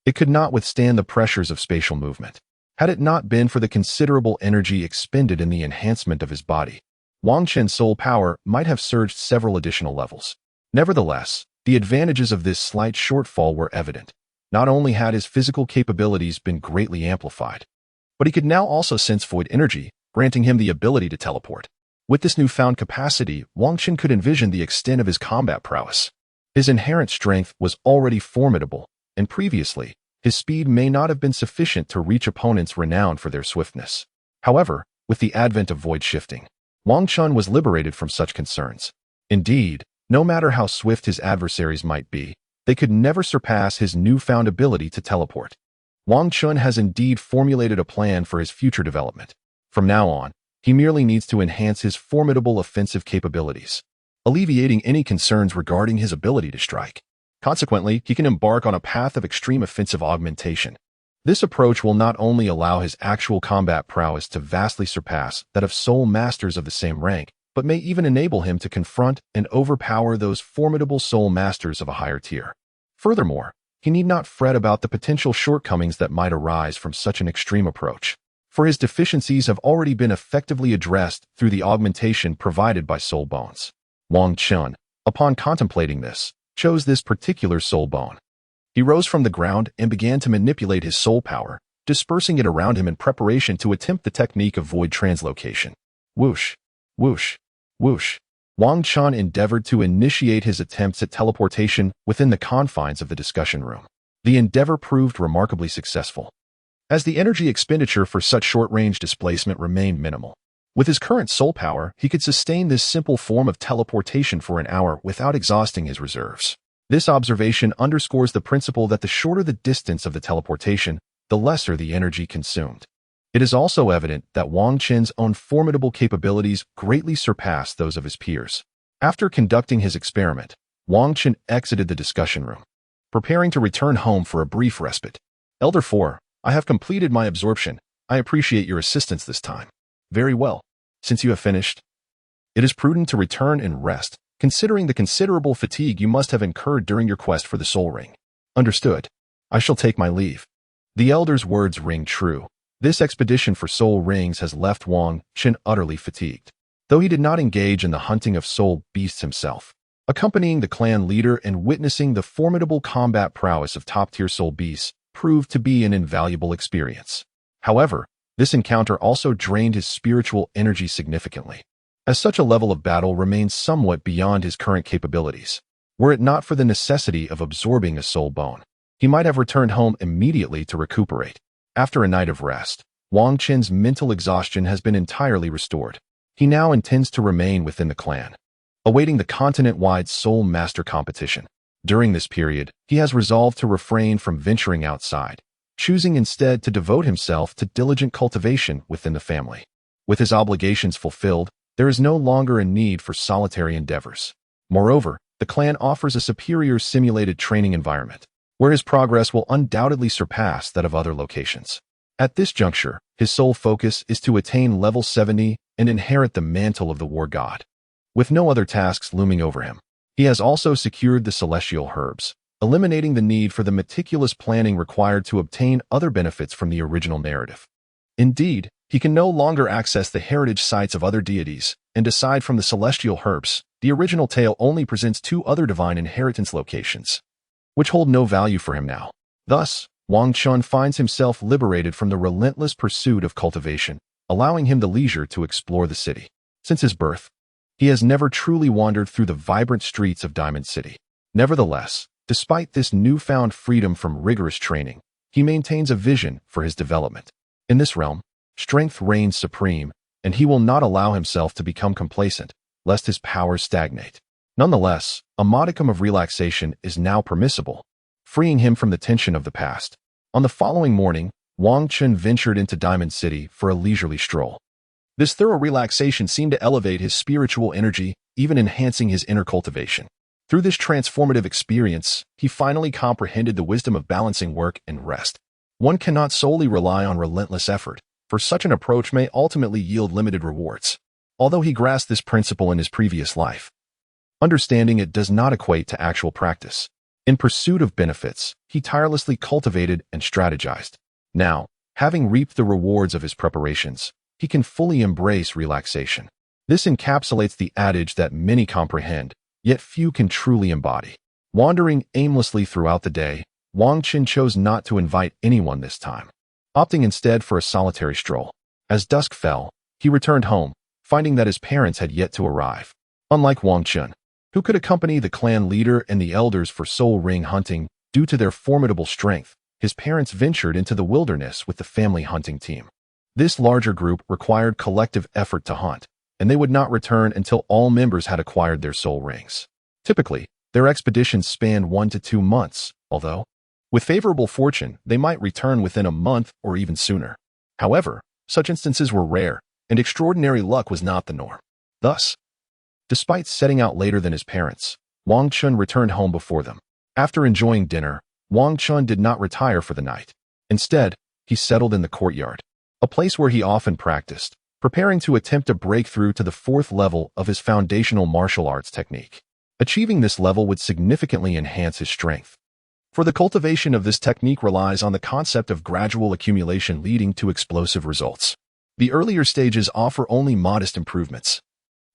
it could not withstand the pressures of spatial movement. Had it not been for the considerable energy expended in the enhancement of his body, Wang Chun's soul power might have surged several additional levels. Nevertheless, the advantages of this slight shortfall were evident. Not only had his physical capabilities been greatly amplified, but he could now also sense void energy, granting him the ability to teleport. With this newfound capacity, Wang Chun could envision the extent of his combat prowess. His inherent strength was already formidable, and previously, his speed may not have been sufficient to reach opponents renowned for their swiftness. However, with the advent of void shifting, Wang Chun was liberated from such concerns. Indeed, no matter how swift his adversaries might be, they could never surpass his newfound ability to teleport. Wang Chun has indeed formulated a plan for his future development. From now on, he merely needs to enhance his formidable offensive capabilities, alleviating any concerns regarding his ability to strike. Consequently, he can embark on a path of extreme offensive augmentation. This approach will not only allow his actual combat prowess to vastly surpass that of soul masters of the same rank, but may even enable him to confront and overpower those formidable soul masters of a higher tier. Furthermore, he need not fret about the potential shortcomings that might arise from such an extreme approach, for his deficiencies have already been effectively addressed through the augmentation provided by soul bones. Wang Chun, upon contemplating this, chose this particular soul bone. He rose from the ground and began to manipulate his soul power, dispersing it around him in preparation to attempt the technique of void translocation. Whoosh, whoosh, whoosh. Wang Chun endeavored to initiate his attempts at teleportation within the confines of the discussion room. The endeavor proved remarkably successful, as the energy expenditure for such short-range displacement remained minimal. With his current soul power, he could sustain this simple form of teleportation for an hour without exhausting his reserves. This observation underscores the principle that the shorter the distance of the teleportation, the lesser the energy consumed. It is also evident that Wang Chun's own formidable capabilities greatly surpass those of his peers. After conducting his experiment, Wang Chun exited the discussion room, preparing to return home for a brief respite. Elder 4, I have completed my absorption. I appreciate your assistance this time. Very well. Since you have finished, it is prudent to return and rest, considering the considerable fatigue you must have incurred during your quest for the soul ring. Understood. I shall take my leave. The elder's words ring true. This expedition for soul rings has left Wang Qin utterly fatigued. Though he did not engage in the hunting of soul beasts himself, accompanying the clan leader and witnessing the formidable combat prowess of top-tier soul beasts proved to be an invaluable experience. However, this encounter also drained his spiritual energy significantly, as such a level of battle remains somewhat beyond his current capabilities. Were it not for the necessity of absorbing a soul bone, he might have returned home immediately to recuperate. After a night of rest, Wang Qin's mental exhaustion has been entirely restored. He now intends to remain within the clan, awaiting the continent-wide Soul Master competition. During this period, he has resolved to refrain from venturing outside, choosing instead to devote himself to diligent cultivation within the family. With his obligations fulfilled, there is no longer a need for solitary endeavors. Moreover, the clan offers a superior simulated training environment, where his progress will undoubtedly surpass that of other locations. At this juncture, his sole focus is to attain level 70 and inherit the mantle of the war god. With no other tasks looming over him, he has also secured the celestial herbs, eliminating the need for the meticulous planning required to obtain other benefits from the original narrative. Indeed, he can no longer access the heritage sites of other deities, and aside from the celestial herbs, the original tale only presents 2 other divine inheritance locations, which hold no value for him now. Thus, Wang Qin finds himself liberated from the relentless pursuit of cultivation, allowing him the leisure to explore the city. Since his birth, he has never truly wandered through the vibrant streets of Diamond City. Nevertheless, despite this newfound freedom from rigorous training, he maintains a vision for his development. In this realm, strength reigns supreme, and he will not allow himself to become complacent, lest his powers stagnate. Nonetheless, a modicum of relaxation is now permissible, freeing him from the tension of the past. On the following morning, Wang Qin ventured into Diamond City for a leisurely stroll. This thorough relaxation seemed to elevate his spiritual energy, even enhancing his inner cultivation. Through this transformative experience, he finally comprehended the wisdom of balancing work and rest. One cannot solely rely on relentless effort, for such an approach may ultimately yield limited rewards. Although he grasped this principle in his previous life, understanding it does not equate to actual practice. In pursuit of benefits, he tirelessly cultivated and strategized. Now, having reaped the rewards of his preparations, he can fully embrace relaxation. This encapsulates the adage that many comprehend, yet few can truly embody. Wandering aimlessly throughout the day, Wang Qin chose not to invite anyone this time, opting instead for a solitary stroll. As dusk fell, he returned home, finding that his parents had yet to arrive. Unlike Wang Qin, who could accompany the clan leader and the elders for soul ring hunting due to their formidable strength, his parents ventured into the wilderness with the family hunting team. This larger group required collective effort to hunt, and they would not return until all members had acquired their soul rings. Typically, their expeditions spanned 1 to 2 months, although, with favorable fortune, they might return within a month or even sooner. However, such instances were rare, and extraordinary luck was not the norm. Thus, despite setting out later than his parents, Wang Qin returned home before them. After enjoying dinner, Wang Qin did not retire for the night. Instead, he settled in the courtyard, a place where he often practiced, preparing to attempt a breakthrough to the 4th level of his foundational martial arts technique. Achieving this level would significantly enhance his strength, for the cultivation of this technique relies on the concept of gradual accumulation leading to explosive results. The earlier stages offer only modest improvements,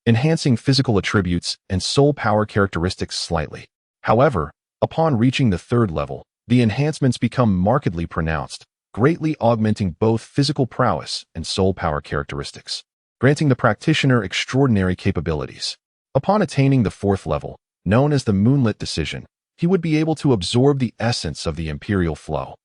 enhancing physical attributes and soul power characteristics slightly. However, upon reaching the 3rd level, the enhancements become markedly pronounced, greatly augmenting both physical prowess and soul power characteristics, granting the practitioner extraordinary capabilities. Upon attaining the 4th level, known as the Moonlit Decision, he would be able to absorb the essence of the Imperial Flow,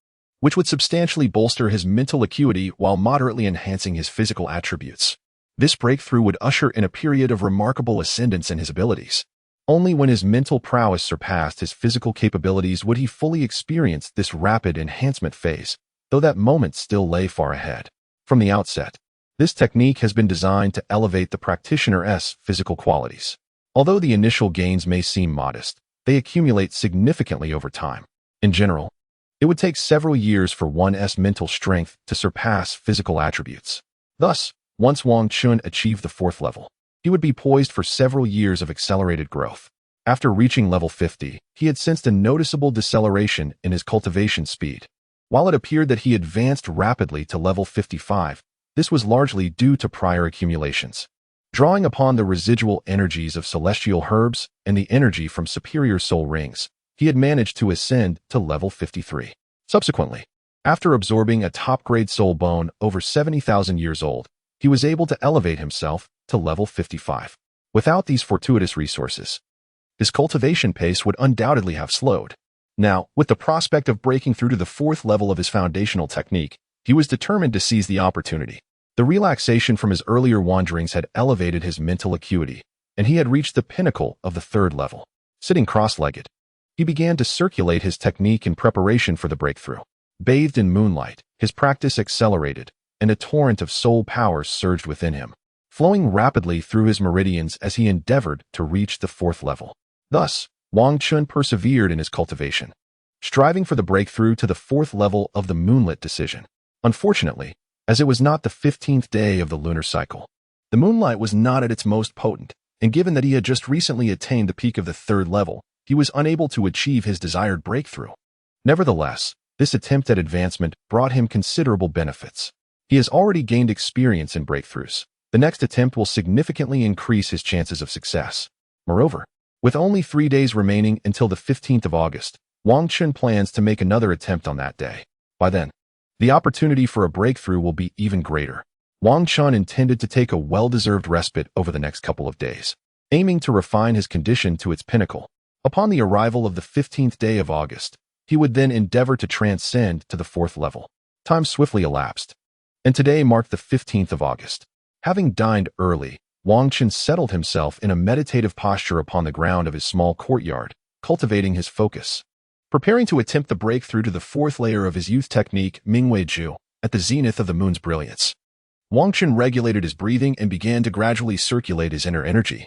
which would substantially bolster his mental acuity while moderately enhancing his physical attributes. This breakthrough would usher in a period of remarkable ascendance in his abilities. Only when his mental prowess surpassed his physical capabilities would he fully experience this rapid enhancement phase, though that moment still lay far ahead. From the outset, this technique has been designed to elevate the practitioner's physical qualities. Although the initial gains may seem modest, they accumulate significantly over time. In general, It would take several years for one's mental strength to surpass physical attributes. Thus, once Wang Chun achieved the 4th level, he would be poised for several years of accelerated growth. After reaching level 50, he had sensed a noticeable deceleration in his cultivation speed. While it appeared that he advanced rapidly to level 55, this was largely due to prior accumulations. Drawing upon the residual energies of celestial herbs and the energy from superior soul rings, he had managed to ascend to level 53. Subsequently, after absorbing a top-grade soul bone over 70,000 years old, he was able to elevate himself to level 55. Without these fortuitous resources, his cultivation pace would undoubtedly have slowed. Now, with the prospect of breaking through to the 4th level of his foundational technique, he was determined to seize the opportunity. The relaxation from his earlier wanderings had elevated his mental acuity, and he had reached the pinnacle of the 3rd level. Sitting cross-legged, he began to circulate his technique in preparation for the breakthrough. Bathed in moonlight, his practice accelerated, and a torrent of soul power surged within him, flowing rapidly through his meridians as he endeavored to reach the 4th level. Thus, Wang Chun persevered in his cultivation, striving for the breakthrough to the 4th level of the moonlit decision. Unfortunately, as it was not the 15th day of the lunar cycle, the moonlight was not at its most potent, and given that he had just recently attained the peak of the 3rd level, he was unable to achieve his desired breakthrough. Nevertheless, this attempt at advancement brought him considerable benefits. He has already gained experience in breakthroughs. The next attempt will significantly increase his chances of success. Moreover, with only 3 days remaining until the 15th of August, Wang Chun plans to make another attempt on that day. By then, the opportunity for a breakthrough will be even greater. Wang Chun intended to take a well-deserved respite over the next couple of days, aiming to refine his condition to its pinnacle. Upon the arrival of the 15th day of August, he would then endeavor to transcend to the 4th level. Time swiftly elapsed, and today marked the 15th of August. Having dined early, Wang Chun settled himself in a meditative posture upon the ground of his small courtyard, cultivating his focus. Preparing to attempt the breakthrough to the 4th layer of his youth technique, Mingwei Ju, at the zenith of the moon's brilliance, Wang Chun regulated his breathing and began to gradually circulate his inner energy,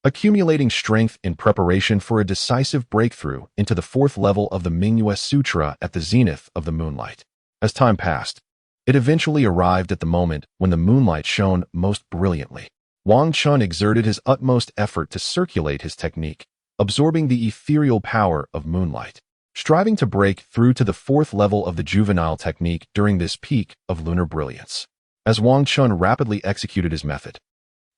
accumulating strength in preparation for a decisive breakthrough into the 4th level of the Mingyue Sutra at the zenith of the moonlight. As time passed, it eventually arrived at the moment when the moonlight shone most brilliantly. Wang Chun exerted his utmost effort to circulate his technique, absorbing the ethereal power of moonlight, striving to break through to the 4th level of the juvenile technique during this peak of lunar brilliance. As Wang Chun rapidly executed his method,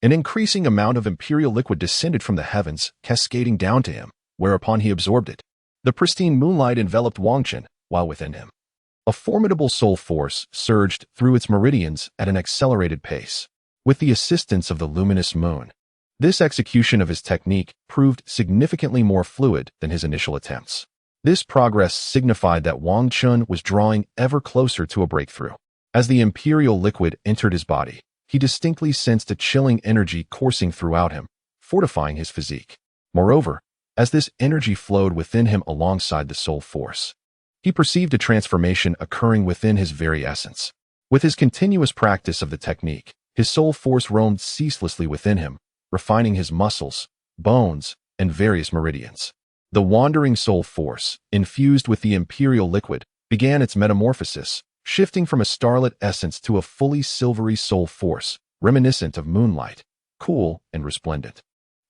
an increasing amount of imperial liquid descended from the heavens, cascading down to him, whereupon he absorbed it. The pristine moonlight enveloped Wang Chun, while within him, a formidable soul force surged through its meridians at an accelerated pace. With the assistance of the luminous moon, this execution of his technique proved significantly more fluid than his initial attempts. This progress signified that Wang Chun was drawing ever closer to a breakthrough. As the imperial liquid entered his body, he distinctly sensed a chilling energy coursing throughout him, fortifying his physique. Moreover, as this energy flowed within him alongside the soul force, he perceived a transformation occurring within his very essence. With his continuous practice of the technique, his soul force roamed ceaselessly within him, refining his muscles, bones, and various meridians. The wandering soul force, infused with the imperial liquid, began its metamorphosis, shifting from a starlit essence to a fully silvery soul force, reminiscent of moonlight, cool and resplendent.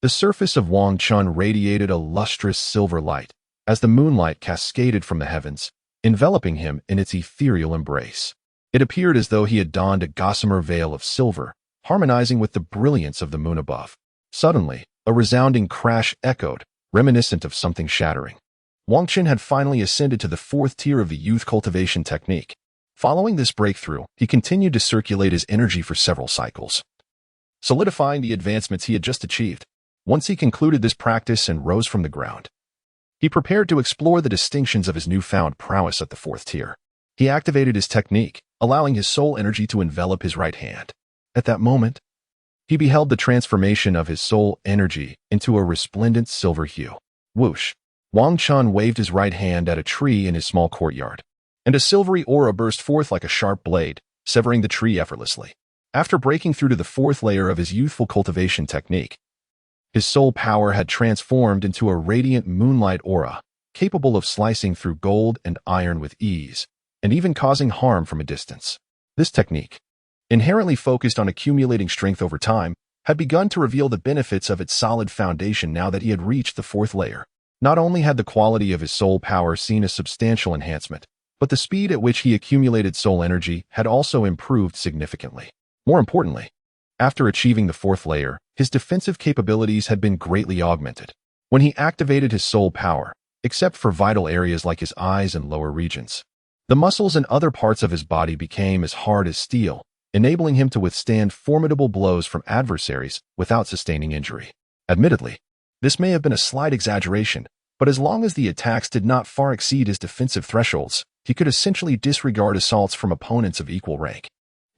The surface of Wang Chun radiated a lustrous silver light, as the moonlight cascaded from the heavens, enveloping him in its ethereal embrace. It appeared as though he had donned a gossamer veil of silver, harmonizing with the brilliance of the moon above. Suddenly, a resounding crash echoed, reminiscent of something shattering. Wang Chun had finally ascended to the 4th tier of the youth cultivation technique. Following this breakthrough, he continued to circulate his energy for several cycles, solidifying the advancements he had just achieved. Once he concluded this practice and rose from the ground, he prepared to explore the distinctions of his newfound prowess at the 4th tier. He activated his technique, allowing his soul energy to envelop his right hand. At that moment, he beheld the transformation of his soul energy into a resplendent silver hue. Whoosh! Wang Chun waved his right hand at a tree in his small courtyard, and a silvery aura burst forth like a sharp blade, severing the tree effortlessly. After breaking through to the 4th layer of his youthful cultivation technique, his soul power had transformed into a radiant moonlight aura, capable of slicing through gold and iron with ease, and even causing harm from a distance. This technique, inherently focused on accumulating strength over time, had begun to reveal the benefits of its solid foundation now that he had reached the fourth layer. Not only had the quality of his soul power seen a substantial enhancement, but the speed at which he accumulated soul energy had also improved significantly. More importantly, after achieving the fourth layer, his defensive capabilities had been greatly augmented. When he activated his soul power, except for vital areas like his eyes and lower regions, the muscles and other parts of his body became as hard as steel, enabling him to withstand formidable blows from adversaries without sustaining injury. Admittedly, this may have been a slight exaggeration, but as long as the attacks did not far exceed his defensive thresholds, he could essentially disregard assaults from opponents of equal rank.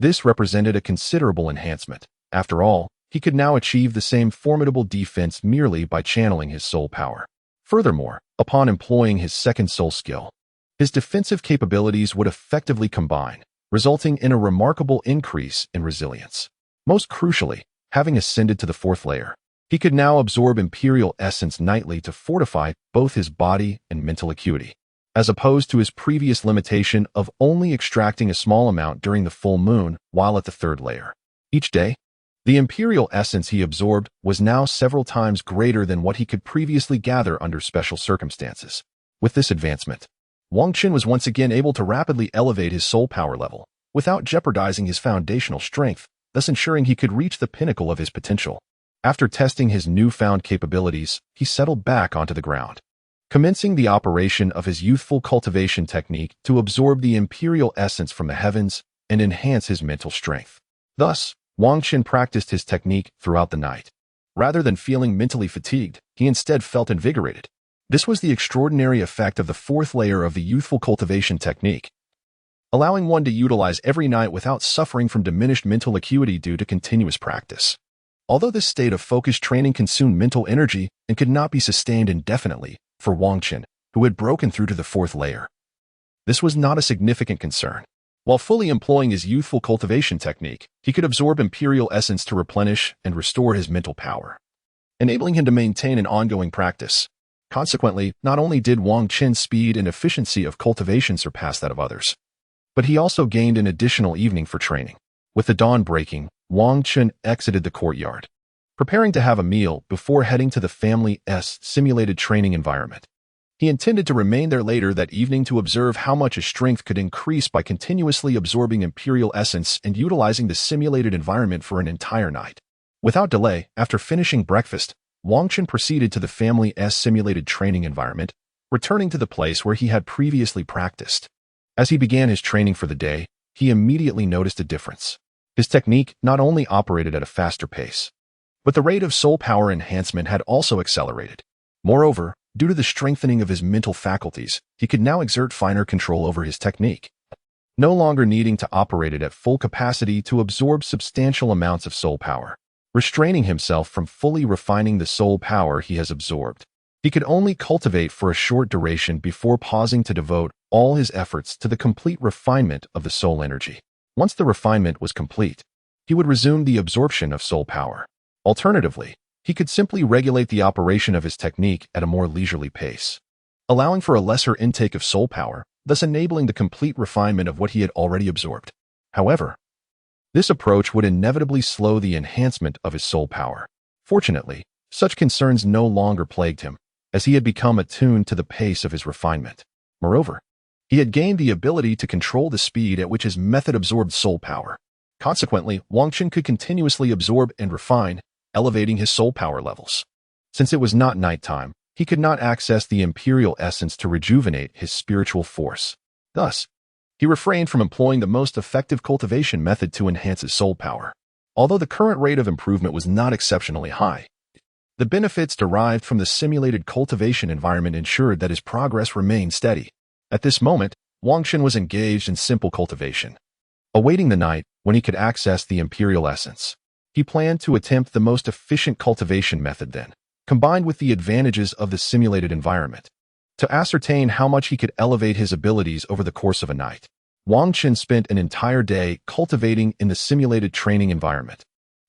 This represented a considerable enhancement. After all, he could now achieve the same formidable defense merely by channeling his soul power. Furthermore, upon employing his second soul skill, his defensive capabilities would effectively combine, resulting in a remarkable increase in resilience. Most crucially, having ascended to the fourth layer, he could now absorb Imperial Essence nightly to fortify both his body and mental acuity, as opposed to his previous limitation of only extracting a small amount during the full moon while at the third layer. Each day, the Imperial Essence he absorbed was now several times greater than what he could previously gather under special circumstances. With this advancement, Wang Qin was once again able to rapidly elevate his soul power level without jeopardizing his foundational strength, thus ensuring he could reach the pinnacle of his potential. After testing his newfound capabilities, he settled back onto the ground, commencing the operation of his youthful cultivation technique to absorb the Imperial Essence from the heavens and enhance his mental strength. Thus, Wang Qin practiced his technique throughout the night. Rather than feeling mentally fatigued, he instead felt invigorated. This was the extraordinary effect of the fourth layer of the youthful cultivation technique, allowing one to utilize every night without suffering from diminished mental acuity due to continuous practice. Although this state of focused training consumed mental energy and could not be sustained indefinitely for Wang Qin, who had broken through to the fourth layer, this was not a significant concern. While fully employing his youthful cultivation technique, he could absorb Imperial Essence to replenish and restore his mental power, enabling him to maintain an ongoing practice. Consequently, not only did Wang Qin's speed and efficiency of cultivation surpass that of others, but he also gained an additional evening for training. With the dawn breaking, Wang Qin exited the courtyard, preparing to have a meal before heading to the family's simulated training environment. He intended to remain there later that evening to observe how much his strength could increase by continuously absorbing Imperial Essence and utilizing the simulated environment for an entire night. Without delay, after finishing breakfast, Wang Qin proceeded to the family's simulated training environment, returning to the place where he had previously practiced. As he began his training for the day, he immediately noticed a difference. His technique not only operated at a faster pace, but the rate of soul power enhancement had also accelerated. Moreover, due to the strengthening of his mental faculties, he could now exert finer control over his technique, no longer needing to operate it at full capacity to absorb substantial amounts of soul power, restraining himself from fully refining the soul power he has absorbed. He could only cultivate for a short duration before pausing to devote all his efforts to the complete refinement of the soul energy. Once the refinement was complete, he would resume the absorption of soul power. Alternatively, he could simply regulate the operation of his technique at a more leisurely pace, allowing for a lesser intake of soul power, thus enabling the complete refinement of what he had already absorbed. However, this approach would inevitably slow the enhancement of his soul power. Fortunately, such concerns no longer plagued him, as he had become attuned to the pace of his refinement. Moreover, he had gained the ability to control the speed at which his method absorbed soul power. Consequently, Wang Qin could continuously absorb and refine, elevating his soul power levels. Since it was not nighttime, he could not access the Imperial Essence to rejuvenate his spiritual force. Thus, he refrained from employing the most effective cultivation method to enhance his soul power. Although the current rate of improvement was not exceptionally high, the benefits derived from the simulated cultivation environment ensured that his progress remained steady. At this moment, Wang Qin was engaged in simple cultivation, awaiting the night when he could access the Imperial Essence. He planned to attempt the most efficient cultivation method then, combined with the advantages of the simulated environment, to ascertain how much he could elevate his abilities over the course of a night. Wang Qin spent an entire day cultivating in the simulated training environment,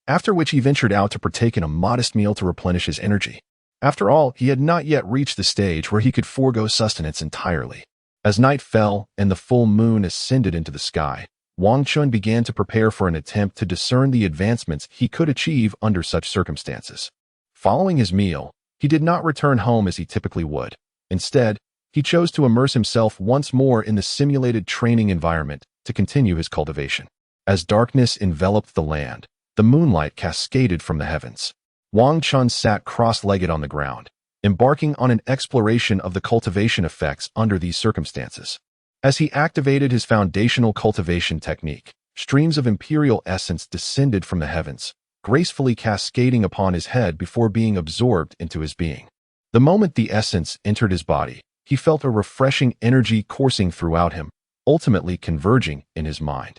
after which he ventured out to partake in a modest meal to replenish his energy. After all, he had not yet reached the stage where he could forego sustenance entirely. As night fell and the full moon ascended into the sky, Wang Chun began to prepare for an attempt to discern the advancements he could achieve under such circumstances. Following his meal, he did not return home as he typically would. Instead, he chose to immerse himself once more in the simulated training environment to continue his cultivation. As darkness enveloped the land, the moonlight cascaded from the heavens. Wang Chun sat cross-legged on the ground, embarking on an exploration of the cultivation effects under these circumstances. As he activated his foundational cultivation technique, streams of imperial essence descended from the heavens, gracefully cascading upon his head before being absorbed into his being. The moment the essence entered his body, he felt a refreshing energy coursing throughout him, ultimately converging in his mind.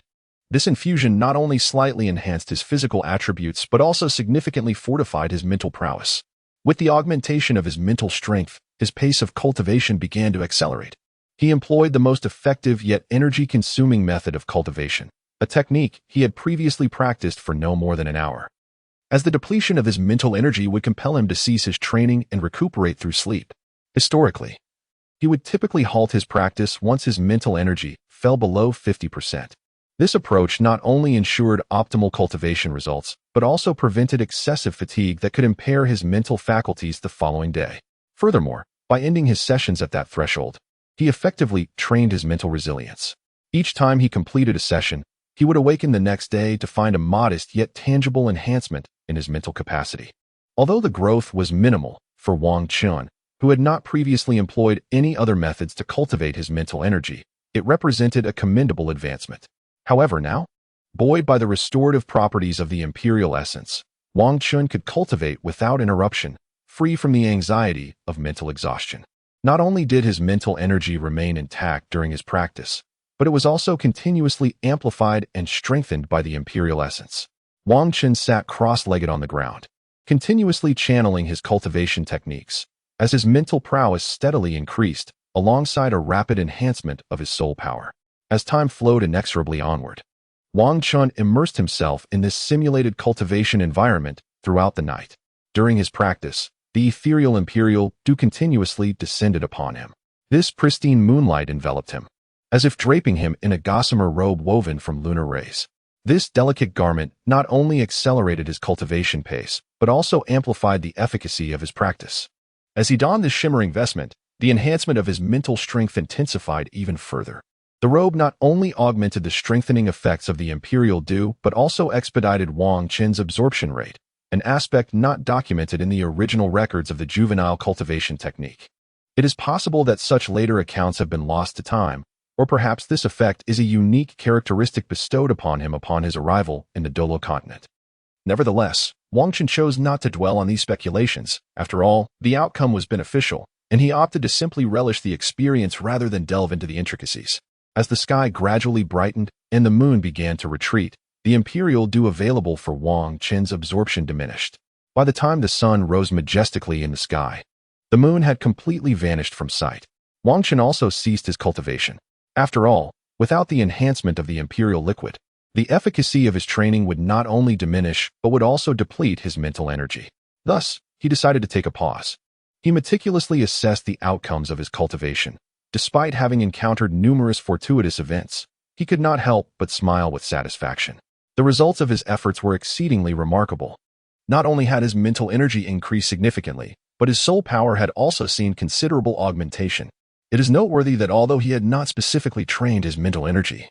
This infusion not only slightly enhanced his physical attributes but also significantly fortified his mental prowess. With the augmentation of his mental strength, his pace of cultivation began to accelerate. He employed the most effective yet energy-consuming method of cultivation, a technique he had previously practiced for no more than an hour. As the depletion of his mental energy would compel him to cease his training and recuperate through sleep. Historically, he would typically halt his practice once his mental energy fell below 50%. This approach not only ensured optimal cultivation results, but also prevented excessive fatigue that could impair his mental faculties the following day. Furthermore, by ending his sessions at that threshold, he effectively trained his mental resilience. Each time he completed a session, he would awaken the next day to find a modest yet tangible enhancement in his mental capacity. Although the growth was minimal for Wang Chun, who had not previously employed any other methods to cultivate his mental energy, it represented a commendable advancement. However, now, buoyed by the restorative properties of the imperial essence, Wang Chun could cultivate without interruption, free from the anxiety of mental exhaustion. Not only did his mental energy remain intact during his practice, but it was also continuously amplified and strengthened by the imperial essence. Wang Chun sat cross-legged on the ground, continuously channeling his cultivation techniques, as his mental prowess steadily increased, alongside a rapid enhancement of his soul power. As time flowed inexorably onward, Wang Chun immersed himself in this simulated cultivation environment throughout the night. During his practice, the ethereal imperial dew continuously descended upon him. This pristine moonlight enveloped him, as if draping him in a gossamer robe woven from lunar rays. This delicate garment not only accelerated his cultivation pace, but also amplified the efficacy of his practice. As he donned this shimmering vestment, the enhancement of his mental strength intensified even further. The robe not only augmented the strengthening effects of the imperial dew, but also expedited Wang Chun's absorption rate, an aspect not documented in the original records of the juvenile cultivation technique. It is possible that such later accounts have been lost to time, or perhaps this effect is a unique characteristic bestowed upon him upon his arrival in the Douluo Continent. Nevertheless, Wang Chun chose not to dwell on these speculations. After all, the outcome was beneficial, and he opted to simply relish the experience rather than delve into the intricacies. As the sky gradually brightened and the moon began to retreat, the imperial dew available for Wang Chun's absorption diminished. By the time the sun rose majestically in the sky, the moon had completely vanished from sight. Wang Chun also ceased his cultivation. After all, without the enhancement of the imperial liquid, the efficacy of his training would not only diminish, but would also deplete his mental energy. Thus, he decided to take a pause. He meticulously assessed the outcomes of his cultivation. Despite having encountered numerous fortuitous events, he could not help but smile with satisfaction. The results of his efforts were exceedingly remarkable. Not only had his mental energy increased significantly, but his soul power had also seen considerable augmentation. It is noteworthy that although he had not specifically trained his mental energy,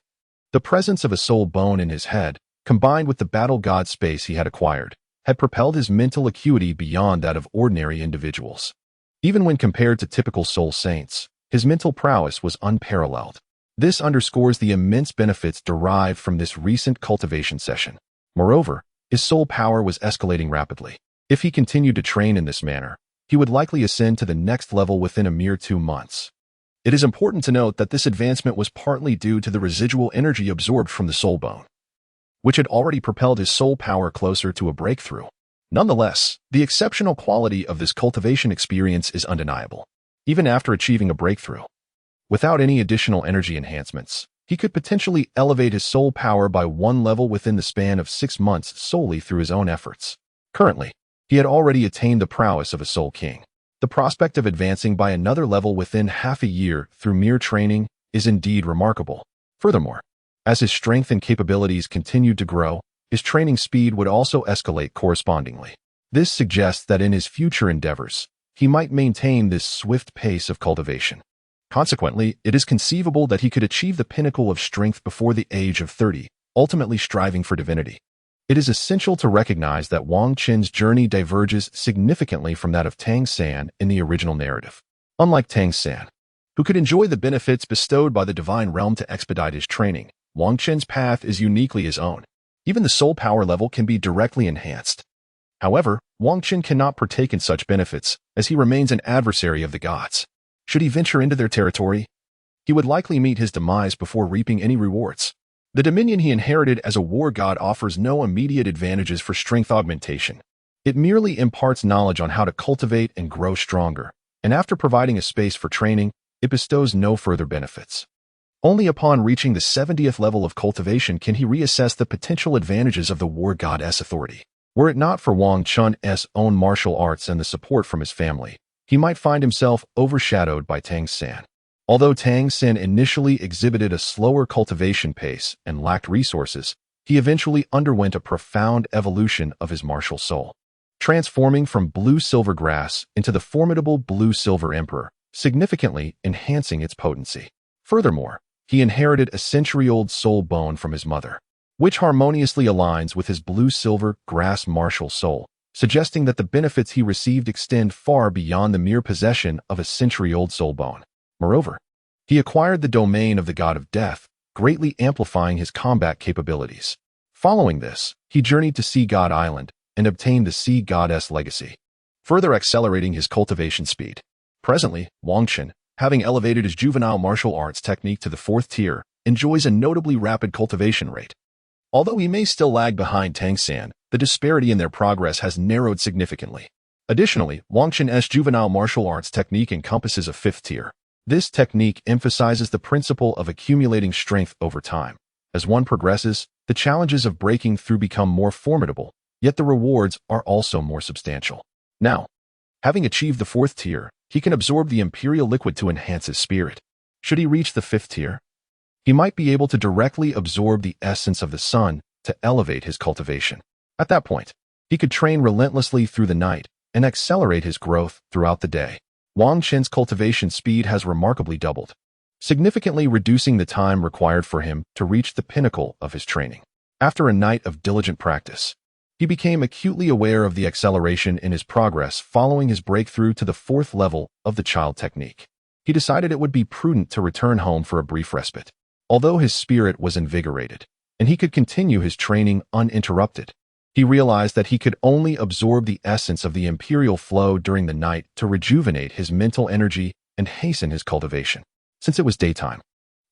the presence of a soul bone in his head, combined with the battle god space he had acquired, had propelled his mental acuity beyond that of ordinary individuals. Even when compared to typical soul saints, his mental prowess was unparalleled. This underscores the immense benefits derived from this recent cultivation session. Moreover, his soul power was escalating rapidly. If he continued to train in this manner, he would likely ascend to the next level within a mere 2 months. It is important to note that this advancement was partly due to the residual energy absorbed from the soul bone, which had already propelled his soul power closer to a breakthrough. Nonetheless, the exceptional quality of this cultivation experience is undeniable. Even after achieving a breakthrough, without any additional energy enhancements, he could potentially elevate his soul power by 1 level within the span of 6 months solely through his own efforts. Currently, He had already attained the prowess of a Soul King. The prospect of advancing by another level within half a year through mere training is indeed remarkable. Furthermore, as his strength and capabilities continued to grow, his training speed would also escalate correspondingly. This suggests that in his future endeavors, he might maintain this swift pace of cultivation. Consequently, it is conceivable that he could achieve the pinnacle of strength before the age of 30, ultimately striving for divinity. It is essential to recognize that Wang Qin's journey diverges significantly from that of Tang San in the original narrative. Unlike Tang San, who could enjoy the benefits bestowed by the divine realm to expedite his training, Wang Qin's path is uniquely his own. Even the soul power level can be directly enhanced. However, Wang Qin cannot partake in such benefits, as he remains an adversary of the gods. Should he venture into their territory, he would likely meet his demise before reaping any rewards. The dominion he inherited as a war god offers no immediate advantages for strength augmentation. It merely imparts knowledge on how to cultivate and grow stronger, and after providing a space for training, it bestows no further benefits. Only upon reaching the 70th level of cultivation can he reassess the potential advantages of the war god's authority. Were it not for Wang Qin's own martial arts and the support from his family, he might find himself overshadowed by Tang San. Although Tang San initially exhibited a slower cultivation pace and lacked resources, he eventually underwent a profound evolution of his martial soul, transforming from blue-silver grass into the formidable blue-silver emperor, significantly enhancing its potency. Furthermore, he inherited a century-old soul bone from his mother, which harmoniously aligns with his blue-silver grass martial soul, suggesting that the benefits he received extend far beyond the mere possession of a century-old soul bone. Moreover, he acquired the domain of the god of death, greatly amplifying his combat capabilities. Following this, he journeyed to Sea God Island and obtained the Sea Goddess legacy, further accelerating his cultivation speed. Presently, Wang Qin, having elevated his juvenile martial arts technique to the 4th tier, enjoys a notably rapid cultivation rate. Although he may still lag behind Tang San, the disparity in their progress has narrowed significantly. Additionally, Wang Qin's juvenile martial arts technique encompasses a 5th tier. This technique emphasizes the principle of accumulating strength over time. As one progresses, the challenges of breaking through become more formidable, yet the rewards are also more substantial. Now, having achieved the 4th tier, he can absorb the imperial liquid to enhance his spirit. Should he reach the 5th tier, he might be able to directly absorb the essence of the sun to elevate his cultivation. At that point, he could train relentlessly through the night and accelerate his growth throughout the day. Wang Qin's cultivation speed has remarkably doubled, significantly reducing the time required for him to reach the pinnacle of his training. After a night of diligent practice, he became acutely aware of the acceleration in his progress following his breakthrough to the 4th level of the child technique. He decided it would be prudent to return home for a brief respite. Although his spirit was invigorated, and he could continue his training uninterrupted, he realized that he could only absorb the essence of the imperial flow during the night to rejuvenate his mental energy and hasten his cultivation. Since it was daytime,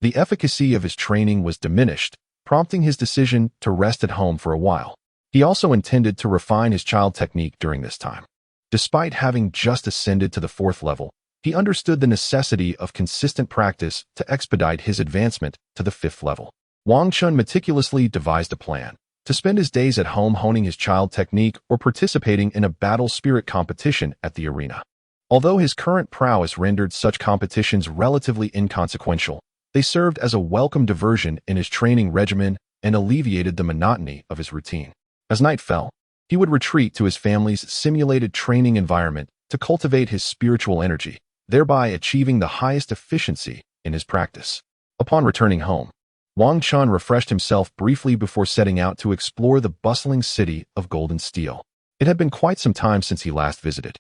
the efficacy of his training was diminished, prompting his decision to rest at home for a while. He also intended to refine his child technique during this time. Despite having just ascended to the 4th level, he understood the necessity of consistent practice to expedite his advancement to the 5th level. Wang Qin meticulously devised a plan to spend his days at home honing his child technique or participating in a battle spirit competition at the arena. Although his current prowess rendered such competitions relatively inconsequential, they served as a welcome diversion in his training regimen and alleviated the monotony of his routine. As night fell, he would retreat to his family's simulated training environment to cultivate his spiritual energy, thereby achieving the highest efficiency in his practice. Upon returning home, Wang Qin refreshed himself briefly before setting out to explore the bustling city of Golden Steel. It had been quite some time since he last visited,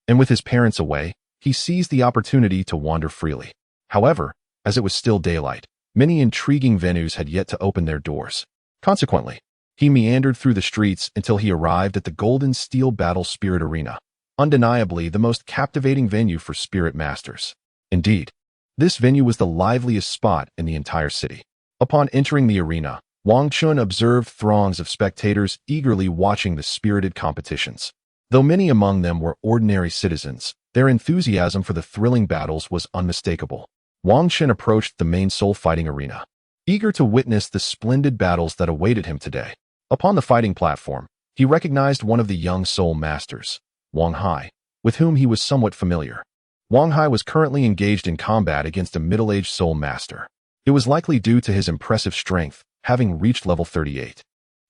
and with his parents away, he seized the opportunity to wander freely. However, as it was still daylight, many intriguing venues had yet to open their doors. Consequently, he meandered through the streets until he arrived at the Golden Steel Battle Spirit Arena, undeniably the most captivating venue for spirit masters. Indeed, this venue was the liveliest spot in the entire city. Upon entering the arena, Wang Qin observed throngs of spectators eagerly watching the spirited competitions. Though many among them were ordinary citizens, their enthusiasm for the thrilling battles was unmistakable. Wang Qin approached the main soul fighting arena, eager to witness the splendid battles that awaited him today. Upon the fighting platform, he recognized one of the young soul masters, Wang Hai, with whom he was somewhat familiar. Wang Hai was currently engaged in combat against a middle-aged soul master. It was likely due to his impressive strength, having reached level 38,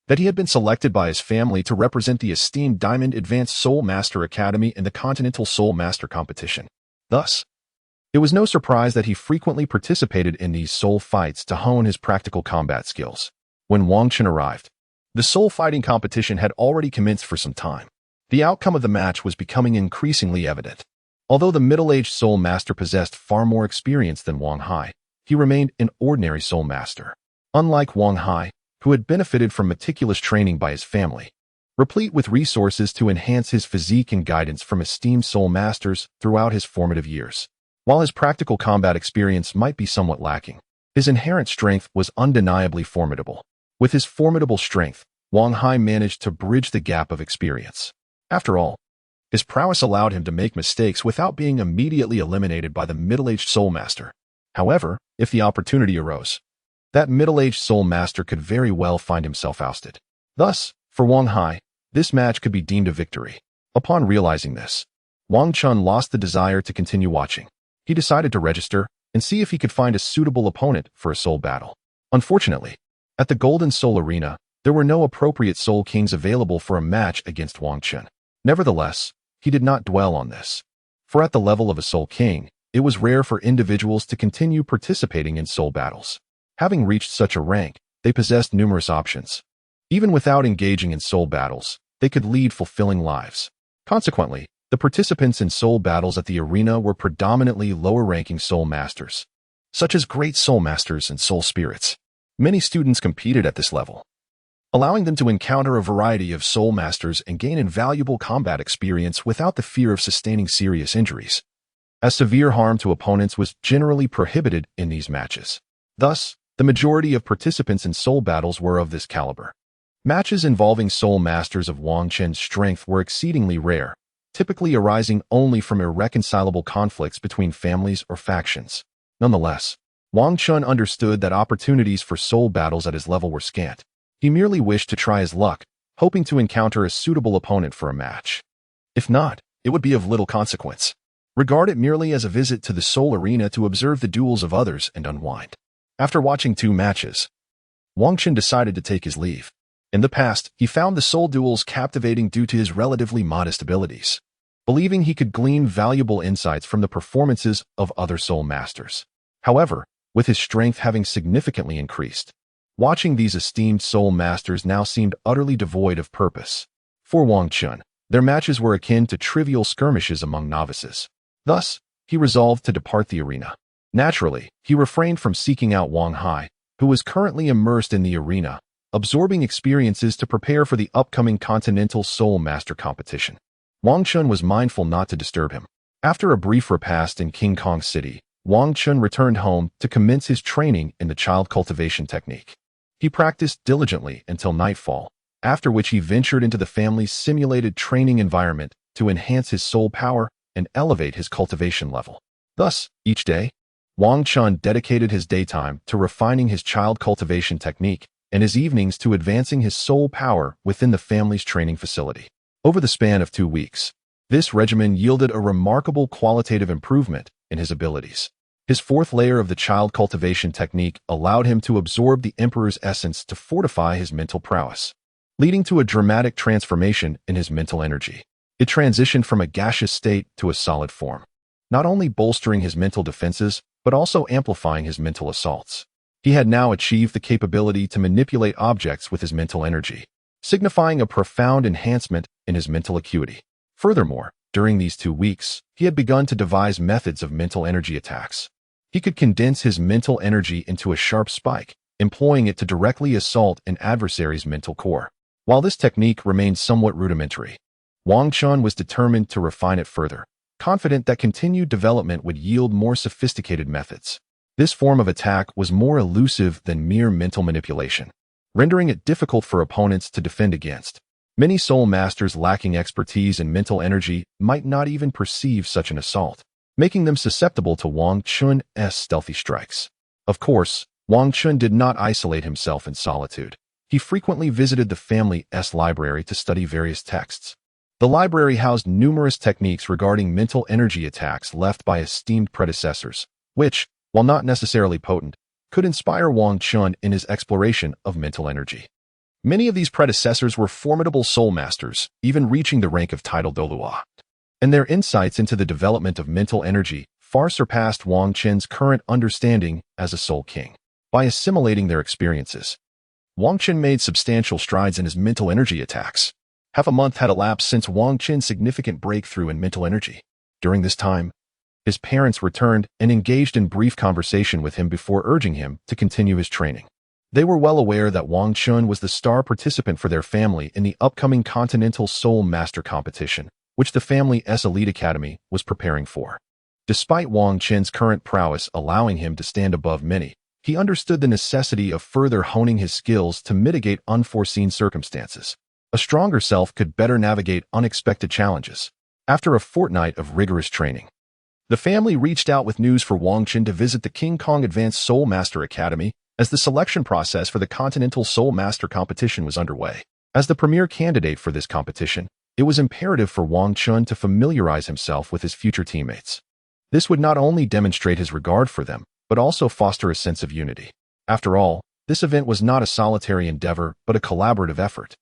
that he had been selected by his family to represent the esteemed Diamond Advanced Soul Master Academy in the Continental Soul Master Competition. Thus, it was no surprise that he frequently participated in these soul fights to hone his practical combat skills. When Wang Chun arrived, the soul fighting competition had already commenced for some time. The outcome of the match was becoming increasingly evident. Although the middle-aged soul master possessed far more experience than Wang Hai, he remained an ordinary soul master. Unlike Wang Hai, who had benefited from meticulous training by his family, replete with resources to enhance his physique and guidance from esteemed soul masters throughout his formative years. While his practical combat experience might be somewhat lacking, his inherent strength was undeniably formidable. With his formidable strength, Wang Hai managed to bridge the gap of experience. After all, his prowess allowed him to make mistakes without being immediately eliminated by the middle-aged soul master. However, if the opportunity arose, that middle-aged soul master could very well find himself ousted. Thus, for Wang Hai, this match could be deemed a victory. Upon realizing this, Wang Chun lost the desire to continue watching. He decided to register and see if he could find a suitable opponent for a soul battle. Unfortunately, at the Golden Soul Arena, there were no appropriate soul kings available for a match against Wang Chun. Nevertheless, he did not dwell on this, for at the level of a soul king, it was rare for individuals to continue participating in soul battles. Having reached such a rank, they possessed numerous options. Even without engaging in soul battles, they could lead fulfilling lives. Consequently, the participants in soul battles at the arena were predominantly lower-ranking soul masters, such as great soul masters and soul spirits. Many students competed at this level, allowing them to encounter a variety of soul masters and gain invaluable combat experience without the fear of sustaining serious injuries, as severe harm to opponents was generally prohibited in these matches. Thus, the majority of participants in soul battles were of this caliber. Matches involving soul masters of Wang Chun's strength were exceedingly rare, typically arising only from irreconcilable conflicts between families or factions. Nonetheless, Wang Chun understood that opportunities for soul battles at his level were scant. He merely wished to try his luck, hoping to encounter a suitable opponent for a match. If not, it would be of little consequence. Regard it merely as a visit to the soul arena to observe the duels of others and unwind. After watching 2 matches, Wang Chun decided to take his leave. In the past, he found the soul duels captivating due to his relatively modest abilities, believing he could glean valuable insights from the performances of other soul masters. However, with his strength having significantly increased, watching these esteemed soul masters now seemed utterly devoid of purpose. For Wang Chun, their matches were akin to trivial skirmishes among novices. Thus, he resolved to depart the arena. Naturally, he refrained from seeking out Wang Hai, who was currently immersed in the arena, absorbing experiences to prepare for the upcoming Continental Soul Master competition. Wang Chun was mindful not to disturb him. After a brief repast in King Kong City, Wang Chun returned home to commence his training in the child cultivation technique. He practiced diligently until nightfall, after which he ventured into the family's simulated training environment to enhance his soul power and elevate his cultivation level. Thus, each day, Wang Chun dedicated his daytime to refining his child cultivation technique and his evenings to advancing his soul power within the family's training facility. Over the span of 2 weeks, this regimen yielded a remarkable qualitative improvement in his abilities. His 4th layer of the child cultivation technique allowed him to absorb the Emperor's essence to fortify his mental prowess, leading to a dramatic transformation in his mental energy. It transitioned from a gaseous state to a solid form, not only bolstering his mental defenses, but also amplifying his mental assaults. He had now achieved the capability to manipulate objects with his mental energy, signifying a profound enhancement in his mental acuity. Furthermore, during these 2 weeks, he had begun to devise methods of mental energy attacks. He could condense his mental energy into a sharp spike, employing it to directly assault an adversary's mental core. While this technique remained somewhat rudimentary, Wang Chun was determined to refine it further, confident that continued development would yield more sophisticated methods. This form of attack was more elusive than mere mental manipulation, rendering it difficult for opponents to defend against. Many soul masters lacking expertise in mental energy might not even perceive such an assault, making them susceptible to Wang Chun's stealthy strikes. Of course, Wang Chun did not isolate himself in solitude. He frequently visited the family's library to study various texts. The library housed numerous techniques regarding mental energy attacks left by esteemed predecessors, which, while not necessarily potent, could inspire Wang Chun in his exploration of mental energy. Many of these predecessors were formidable soul masters, even reaching the rank of title Douluo, and their insights into the development of mental energy far surpassed Wang Chun's current understanding as a soul king. By assimilating their experiences, Wang Chun made substantial strides in his mental energy attacks. Half a month had elapsed since Wang Chun's significant breakthrough in mental energy. During this time, his parents returned and engaged in brief conversation with him before urging him to continue his training. They were well aware that Wang Chun was the star participant for their family in the upcoming Continental Soul Master Competition, which the family's elite academy was preparing for. Despite Wang Chun's current prowess allowing him to stand above many, he understood the necessity of further honing his skills to mitigate unforeseen circumstances. A stronger self could better navigate unexpected challenges. After a fortnight of rigorous training, the family reached out with news for Wang Chun to visit the King Kong Advanced Soul Master Academy as the selection process for the Continental Soul Master Competition was underway. As the premier candidate for this competition, it was imperative for Wang Chun to familiarize himself with his future teammates. This would not only demonstrate his regard for them, but also foster a sense of unity. After all, this event was not a solitary endeavor, but a collaborative effort.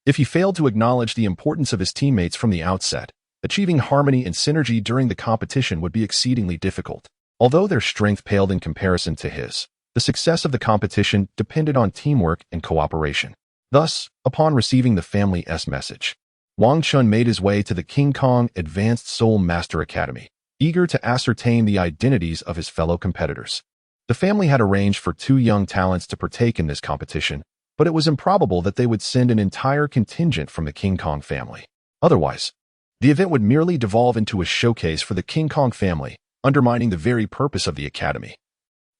If he failed to acknowledge the importance of his teammates from the outset, achieving harmony and synergy during the competition would be exceedingly difficult. Although their strength paled in comparison to his, the success of the competition depended on teamwork and cooperation. Thus, upon receiving the family's message, Wang Chun made his way to the King Kong Advanced Soul Master Academy, eager to ascertain the identities of his fellow competitors. The family had arranged for 2 young talents to partake in this competition, but it was improbable that they would send an entire contingent from the King Kong family. Otherwise, the event would merely devolve into a showcase for the King Kong family, undermining the very purpose of the academy,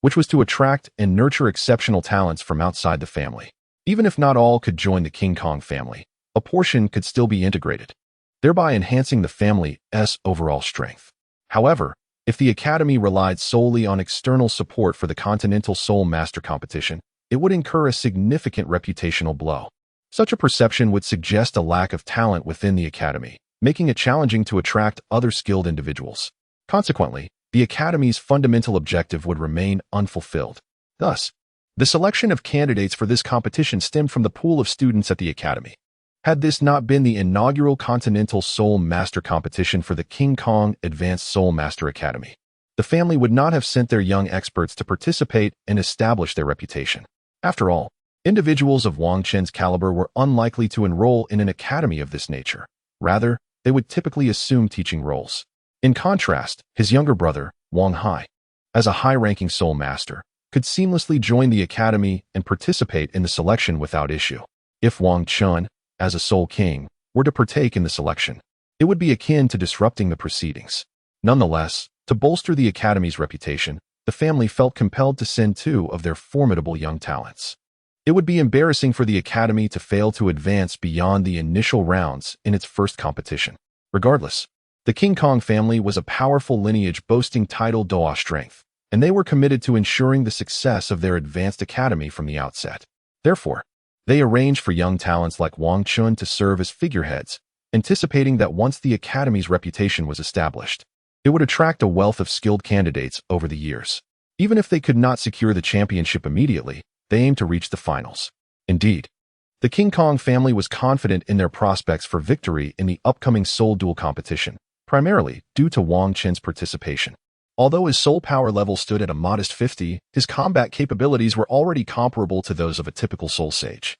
which was to attract and nurture exceptional talents from outside the family. Even if not all could join the King Kong family, a portion could still be integrated, thereby enhancing the family's overall strength. However, if the academy relied solely on external support for the Continental Soul Master Competition, it would incur a significant reputational blow. Such a perception would suggest a lack of talent within the academy, making it challenging to attract other skilled individuals. Consequently, the academy's fundamental objective would remain unfulfilled. Thus, the selection of candidates for this competition stemmed from the pool of students at the academy. Had this not been the inaugural Continental Soul Master Competition for the King Kong Advanced Soul Master Academy, the family would not have sent their young experts to participate and establish their reputation. After all, individuals of Wang Chun's caliber were unlikely to enroll in an academy of this nature. Rather, they would typically assume teaching roles. In contrast, his younger brother, Wang Hai, as a high-ranking soul master, could seamlessly join the academy and participate in the selection without issue. If Wang Chun, as a soul king, were to partake in the selection, it would be akin to disrupting the proceedings. Nonetheless, to bolster the academy's reputation, the family felt compelled to send 2 of their formidable young talents. It would be embarrassing for the academy to fail to advance beyond the initial rounds in its first competition. Regardless, the King Kong family was a powerful lineage boasting title Doa strength, and they were committed to ensuring the success of their advanced academy from the outset. Therefore, they arranged for young talents like Wang Chun to serve as figureheads, anticipating that once the academy's reputation was established, it would attract a wealth of skilled candidates over the years. Even if they could not secure the championship immediately, they aimed to reach the finals. Indeed, the King Kong family was confident in their prospects for victory in the upcoming soul duel competition, primarily due to Wang Chun's participation. Although his soul power level stood at a modest 50, his combat capabilities were already comparable to those of a typical soul sage.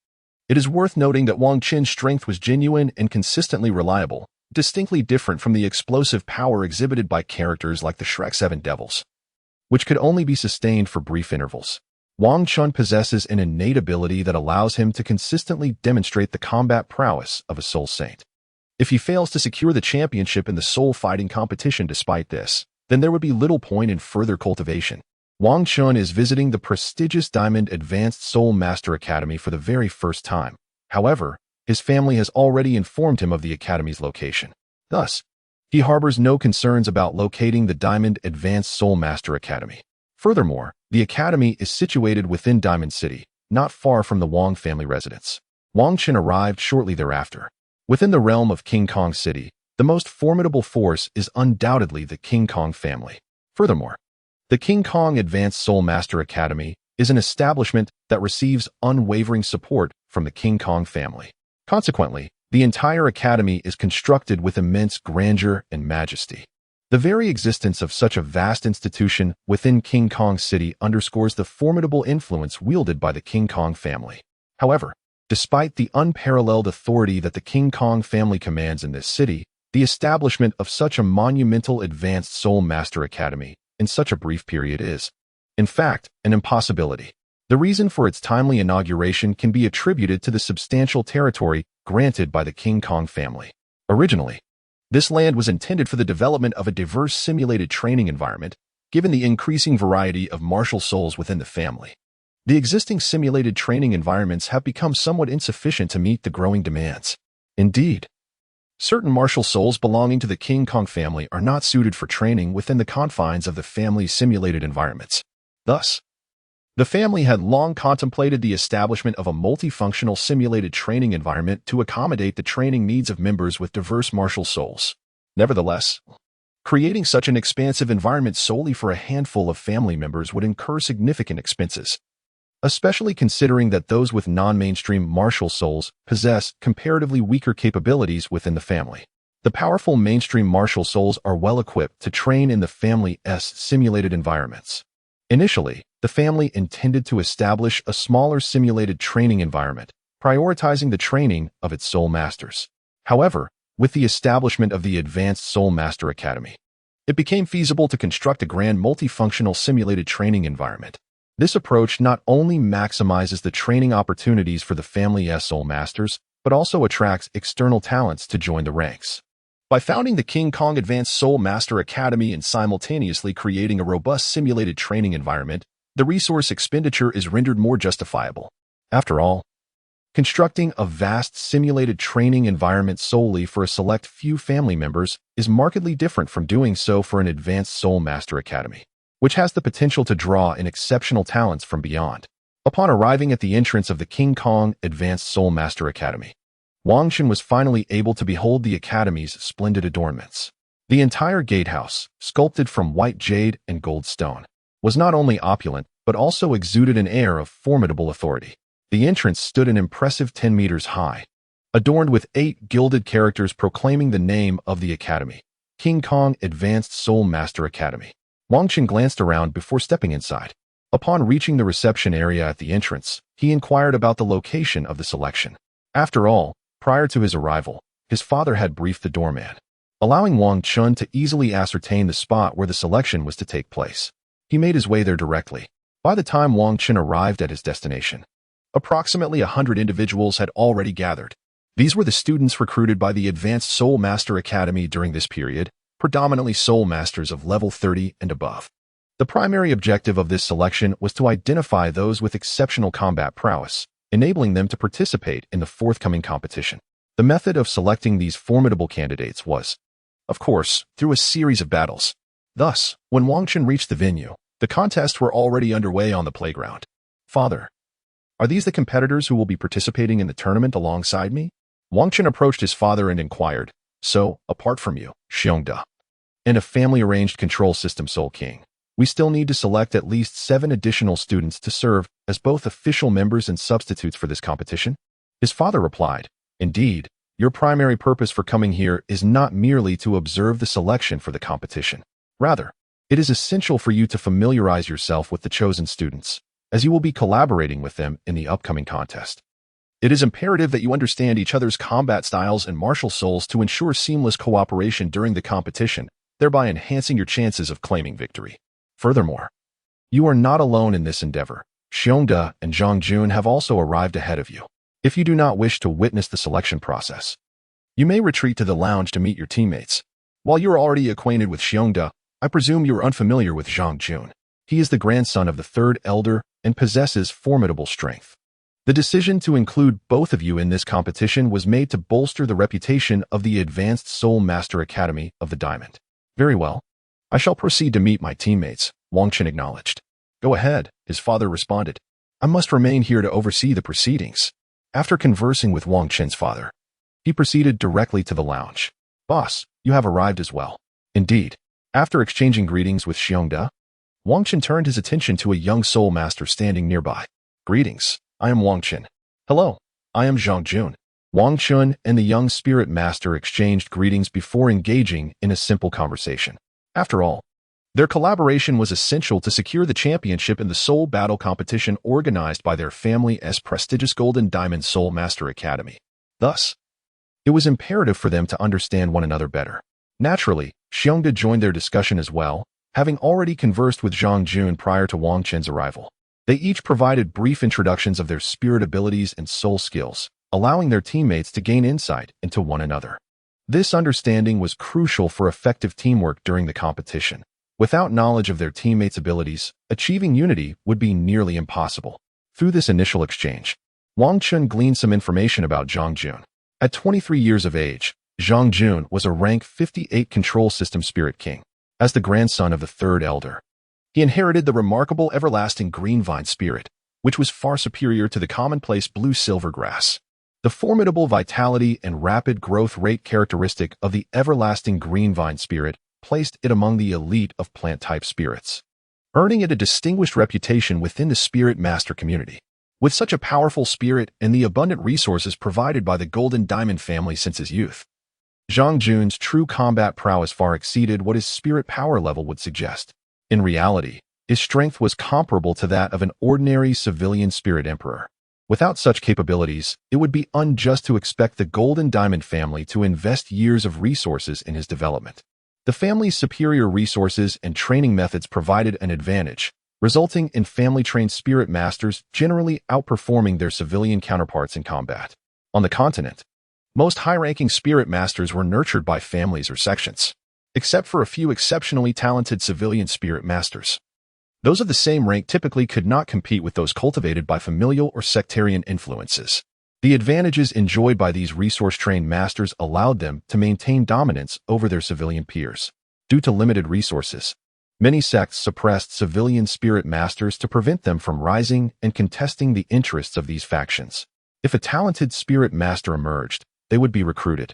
It is worth noting that Wang Chun's strength was genuine and consistently reliable, distinctly different from the explosive power exhibited by characters like the Shrek 7 Devils, which could only be sustained for brief intervals. Wang Chun possesses an innate ability that allows him to consistently demonstrate the combat prowess of a soul saint. If he fails to secure the championship in the soul fighting competition despite this, then there would be little point in further cultivation. Wang Chun is visiting the prestigious Diamond Advanced Soul Master Academy for the very first time. However, his family has already informed him of the academy's location. Thus, he harbors no concerns about locating the Diamond Advanced Soul Master Academy. Furthermore, the academy is situated within Diamond City, not far from the Wang family residence. Wang Qin arrived shortly thereafter. Within the realm of King Kong City, the most formidable force is undoubtedly the King Kong family. Furthermore, the King Kong Advanced Soul Master Academy is an establishment that receives unwavering support from the King Kong family. Consequently, the entire academy is constructed with immense grandeur and majesty. The very existence of such a vast institution within King Kong City underscores the formidable influence wielded by the King Kong family. However, despite the unparalleled authority that the King Kong family commands in this city, the establishment of such a monumental Advanced Soul Master Academy in such a brief period is, in fact, an impossibility. The reason for its timely inauguration can be attributed to the substantial territory granted by the King Kong family. Originally, this land was intended for the development of a diverse simulated training environment, given the increasing variety of martial souls within the family. The existing simulated training environments have become somewhat insufficient to meet the growing demands. Indeed, certain martial souls belonging to the King Kong family are not suited for training within the confines of the family's simulated environments. Thus, the family had long contemplated the establishment of a multifunctional simulated training environment to accommodate the training needs of members with diverse martial souls. Nevertheless, creating such an expansive environment solely for a handful of family members would incur significant expenses, especially considering that those with non-mainstream martial souls possess comparatively weaker capabilities within the family. The powerful mainstream martial souls are well equipped to train in the family's simulated environments. Initially, the family intended to establish a smaller simulated training environment, prioritizing the training of its soul masters. However, with the establishment of the Advanced Soul Master Academy, it became feasible to construct a grand multifunctional simulated training environment. This approach not only maximizes the training opportunities for the family's soul masters, but also attracts external talents to join the ranks. By founding the King Kong Advanced Soul Master Academy and simultaneously creating a robust simulated training environment, the resource expenditure is rendered more justifiable. After all, constructing a vast simulated training environment solely for a select few family members is markedly different from doing so for an Advanced Soul Master Academy, which has the potential to draw in exceptional talents from beyond. Upon arriving at the entrance of the King Kong Advanced Soul Master Academy, Wang Qin was finally able to behold the academy's splendid adornments. The entire gatehouse, sculpted from white jade and gold stone, was not only opulent, but also exuded an air of formidable authority. The entrance stood an impressive 10 meters high, adorned with 8 gilded characters proclaiming the name of the academy, King Kong Advanced Soul Master Academy. Wang Qin glanced around before stepping inside. Upon reaching the reception area at the entrance, he inquired about the location of the selection. After all, prior to his arrival, his father had briefed the doorman, allowing Wang Qin to easily ascertain the spot where the selection was to take place. He made his way there directly. By the time Wang Qin arrived at his destination, approximately 100 individuals had already gathered. These were the students recruited by the Advanced Soul Master Academy during this period, predominantly soul masters of level 30 and above. The primary objective of this selection was to identify those with exceptional combat prowess, enabling them to participate in the forthcoming competition. The method of selecting these formidable candidates was, of course, through a series of battles. Thus, when Wang Qin reached the venue, the contests were already underway on the playground. Father, are these the competitors who will be participating in the tournament alongside me? Wang Qin approached his father and inquired, so, apart from you, Xiongda, and a family-arranged control system Soul King, we still need to select at least 7 additional students to serve as both official members and substitutes for this competition? His father replied, indeed, your primary purpose for coming here is not merely to observe the selection for the competition. Rather, it is essential for you to familiarize yourself with the chosen students, as you will be collaborating with them in the upcoming contest. It is imperative that you understand each other's combat styles and martial souls to ensure seamless cooperation during the competition, thereby enhancing your chances of claiming victory. Furthermore, you are not alone in this endeavor. Xiongda and Zhang Jun have also arrived ahead of you. If you do not wish to witness the selection process, you may retreat to the lounge to meet your teammates. While you are already acquainted with Xiongda, I presume you are unfamiliar with Zhang Jun. He is the grandson of the third elder and possesses formidable strength. The decision to include both of you in this competition was made to bolster the reputation of the Advanced Soul Master Academy of the Diamond. Very well. I shall proceed to meet my teammates, Wang Qin acknowledged. Go ahead, his father responded. I must remain here to oversee the proceedings. After conversing with Wang Chen's father, he proceeded directly to the lounge. Boss, you have arrived as well. Indeed. After exchanging greetings with Xiongda, Wang Chen turned his attention to a young soul master standing nearby. Greetings, I am Wang Chen. Hello, I am Zhang Jun. Wang Chen and the young spirit master exchanged greetings before engaging in a simple conversation. After all, their collaboration was essential to secure the championship in the soul battle competition organized by their family's prestigious Golden Diamond Soul Master Academy. Thus, it was imperative for them to understand one another better. Naturally, Xiongda joined their discussion as well, having already conversed with Zhang Jun prior to Wang Chen's arrival. They each provided brief introductions of their spirit abilities and soul skills, allowing their teammates to gain insight into one another. This understanding was crucial for effective teamwork during the competition. Without knowledge of their teammates' abilities, achieving unity would be nearly impossible. Through this initial exchange, Wang Chen gleaned some information about Zhang Jun. At 23 years of age, Zhang Jun was a rank 58 control system spirit king. As the grandson of the third elder, he inherited the remarkable everlasting green vine spirit, which was far superior to the commonplace blue-silver grass. The formidable vitality and rapid growth rate characteristic of the everlasting green vine spirit placed it among the elite of plant-type spirits, earning it a distinguished reputation within the spirit master community. With such a powerful spirit and the abundant resources provided by the Golden Diamond family since his youth, Zhang Jun's true combat prowess far exceeded what his spirit power level would suggest. In reality, his strength was comparable to that of an ordinary civilian spirit emperor. Without such capabilities, it would be unjust to expect the Golden Diamond family to invest years of resources in his development. The family's superior resources and training methods provided an advantage, resulting in family-trained spirit masters generally outperforming their civilian counterparts in combat. On the continent, most high-ranking spirit masters were nurtured by families or sections, except for a few exceptionally talented civilian spirit masters. Those of the same rank typically could not compete with those cultivated by familial or sectarian influences. The advantages enjoyed by these resource-trained masters allowed them to maintain dominance over their civilian peers. Due to limited resources, many sects suppressed civilian spirit masters to prevent them from rising and contesting the interests of these factions. If a talented spirit master emerged, they would be recruited,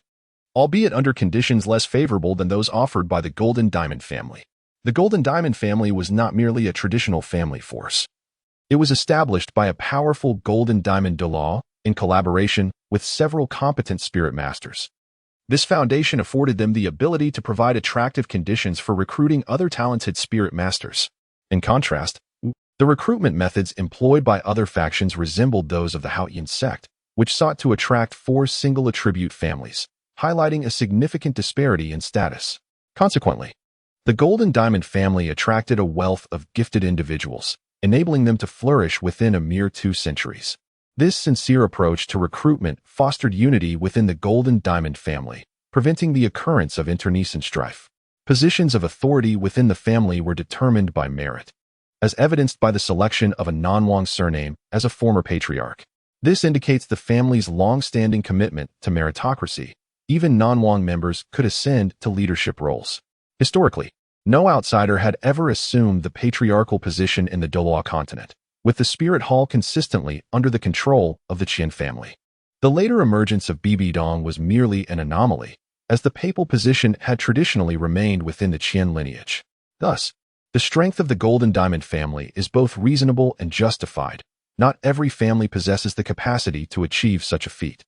albeit under conditions less favorable than those offered by the Golden Diamond family. The Golden Diamond family was not merely a traditional family force. It was established by a powerful Golden Diamond Douluo in collaboration with several competent spirit masters. This foundation afforded them the ability to provide attractive conditions for recruiting other talented spirit masters. In contrast, the recruitment methods employed by other factions resembled those of the Haoyan sect, which sought to attract 4 single attribute families, highlighting a significant disparity in status. Consequently, the Golden Diamond family attracted a wealth of gifted individuals, enabling them to flourish within a mere 2 centuries. This sincere approach to recruitment fostered unity within the Golden Diamond family, preventing the occurrence of internecine strife. Positions of authority within the family were determined by merit, as evidenced by the selection of a non-Wang surname as a former patriarch. This indicates the family's long-standing commitment to meritocracy. Even non-Wang members could ascend to leadership roles. Historically, no outsider had ever assumed the patriarchal position in the Douluo Continent, with the Spirit Hall consistently under the control of the Qian family. The later emergence of Bibi Dong was merely an anomaly, as the papal position had traditionally remained within the Qian lineage. Thus, the strength of the Golden Diamond family is both reasonable and justified. Not every family possesses the capacity to achieve such a feat.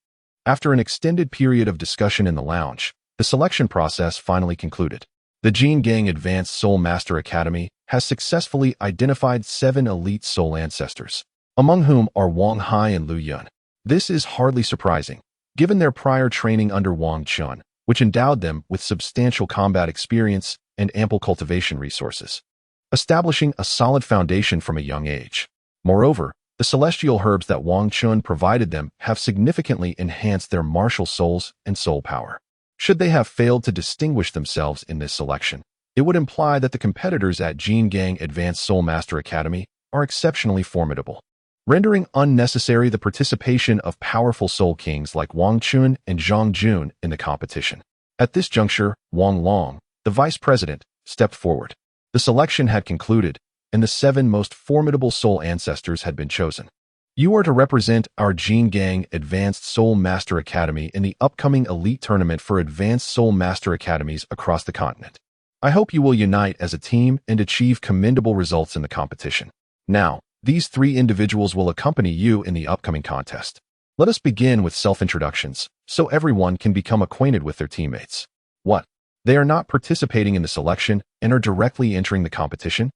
After an extended period of discussion in the lounge, the selection process finally concluded. The Jingang Advanced Soul Master Academy has successfully identified 7 elite soul ancestors, among whom are Wang Hai and Lu Yun. This is hardly surprising, given their prior training under Wang Chun, which endowed them with substantial combat experience and ample cultivation resources, establishing a solid foundation from a young age. Moreover, the celestial herbs that Wang Chun provided them have significantly enhanced their martial souls and soul power. Should they have failed to distinguish themselves in this selection, it would imply that the competitors at Jingang Advanced Soul Master Academy are exceptionally formidable, rendering unnecessary the participation of powerful soul kings like Wang Chun and Zhang Jun in the competition. At this juncture, Wang Long, the vice president, stepped forward. The selection had concluded, and the 7 most formidable soul ancestors had been chosen. You are to represent our Jingang Advanced Soul Master Academy in the upcoming elite tournament for Advanced Soul Master Academies across the continent. I hope you will unite as a team and achieve commendable results in the competition. Now, these 3 individuals will accompany you in the upcoming contest. Let us begin with self-introductions, so everyone can become acquainted with their teammates. What? They are not participating in the selection and are directly entering the competition?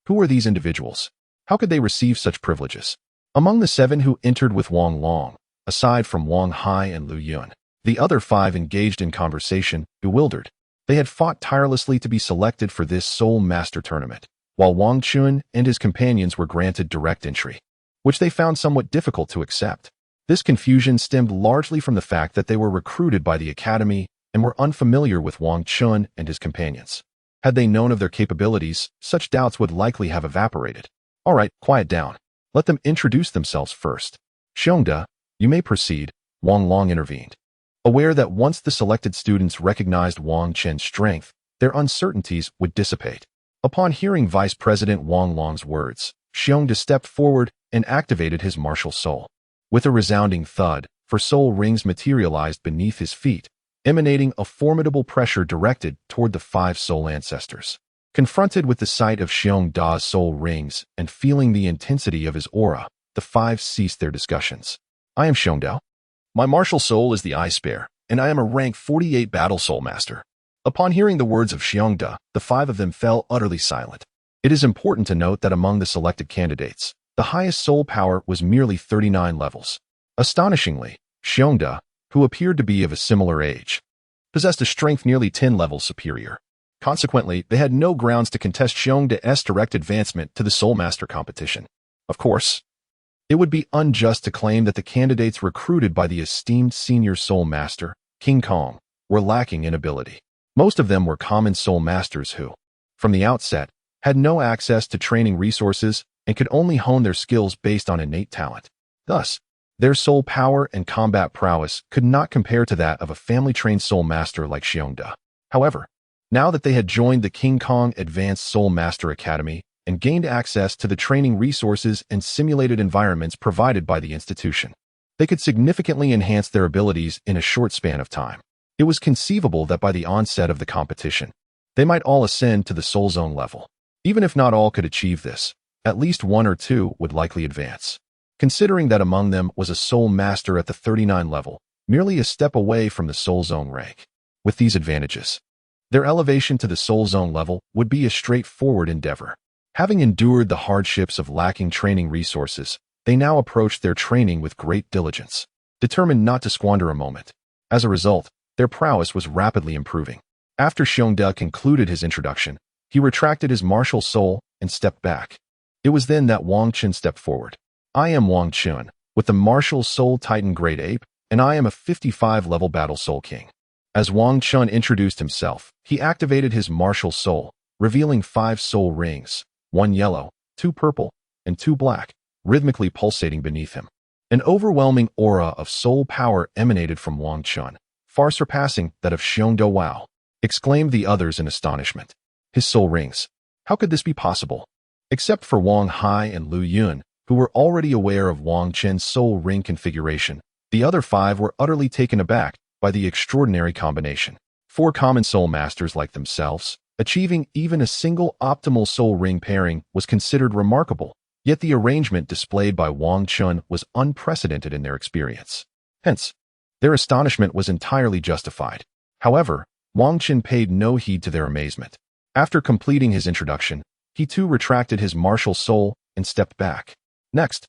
Who are these individuals? How could they receive such privileges? Among the 7 who entered with Wang Long, aside from Wang Hai and Lu Yun, the other 5 engaged in conversation, bewildered. They had fought tirelessly to be selected for this Soul Master tournament, while Wang Chun and his companions were granted direct entry, which they found somewhat difficult to accept. This confusion stemmed largely from the fact that they were recruited by the academy and were unfamiliar with Wang Chun and his companions. Had they known of their capabilities, such doubts would likely have evaporated. All right, quiet down. Let them introduce themselves first. Xiongda, you may proceed, Wang Long intervened. Aware that once the selected students recognized Wang Chen's strength, their uncertainties would dissipate. Upon hearing Vice President Wang Long's words, Xiongda stepped forward and activated his martial soul. With a resounding thud, 4 soul rings materialized beneath his feet, emanating a formidable pressure directed toward the 5 soul ancestors. Confronted with the sight of Xiongda's soul rings and feeling the intensity of his aura, the 5 ceased their discussions. I am Xiongdao. My martial soul is the Eye Spare, and I am a rank 48 battle soul master. Upon hearing the words of Xiongda, the 5 of them fell utterly silent. It is important to note that among the selected candidates, the highest soul power was merely 39 levels. Astonishingly, Xiongda, who appeared to be of a similar age, possessed a strength nearly 10 levels superior. Consequently, they had no grounds to contest Xiongda's direct advancement to the Soul Master competition. Of course, it would be unjust to claim that the candidates recruited by the esteemed senior Soul Master, King Kong, were lacking in ability. Most of them were common Soul Masters who, from the outset, had no access to training resources and could only hone their skills based on innate talent. Thus, their soul power and combat prowess could not compare to that of a family-trained soul master like Xiongda. However, now that they had joined the King Kong Advanced Soul Master Academy and gained access to the training resources and simulated environments provided by the institution, they could significantly enhance their abilities in a short span of time. It was conceivable that by the onset of the competition, they might all ascend to the Soul Zone level. Even if not all could achieve this, at least 1 or 2 would likely advance. Considering that among them was a Soul Master at the 39 level, merely a step away from the Soul Zone rank. With these advantages, their elevation to the Soul Zone level would be a straightforward endeavor. Having endured the hardships of lacking training resources, they now approached their training with great diligence, determined not to squander a moment. As a result, their prowess was rapidly improving. After Xiongda concluded his introduction, he retracted his martial soul and stepped back. It was then that Wang Chun stepped forward. I am Wang Chun, with the martial soul Titan Great Ape, and I am a 55-level battle soul king. As Wang Chun introduced himself, he activated his martial soul, revealing 5 soul rings, 1 yellow, 2 purple, and 2 black, rhythmically pulsating beneath him. An overwhelming aura of soul power emanated from Wang Chun, far surpassing that of Xiongda. Wow! Exclaimed the others in astonishment. His soul rings. How could this be possible? Except for Wang Hai and Lu Yun, who were already aware of Wang Chen's soul ring configuration, the other 5 were utterly taken aback by the extraordinary combination. 4 common soul masters like themselves, achieving even a single optimal soul ring pairing was considered remarkable, yet the arrangement displayed by Wang Chun was unprecedented in their experience. Hence, their astonishment was entirely justified. However, Wang Chun paid no heed to their amazement. After completing his introduction, he too retracted his martial soul and stepped back. Next,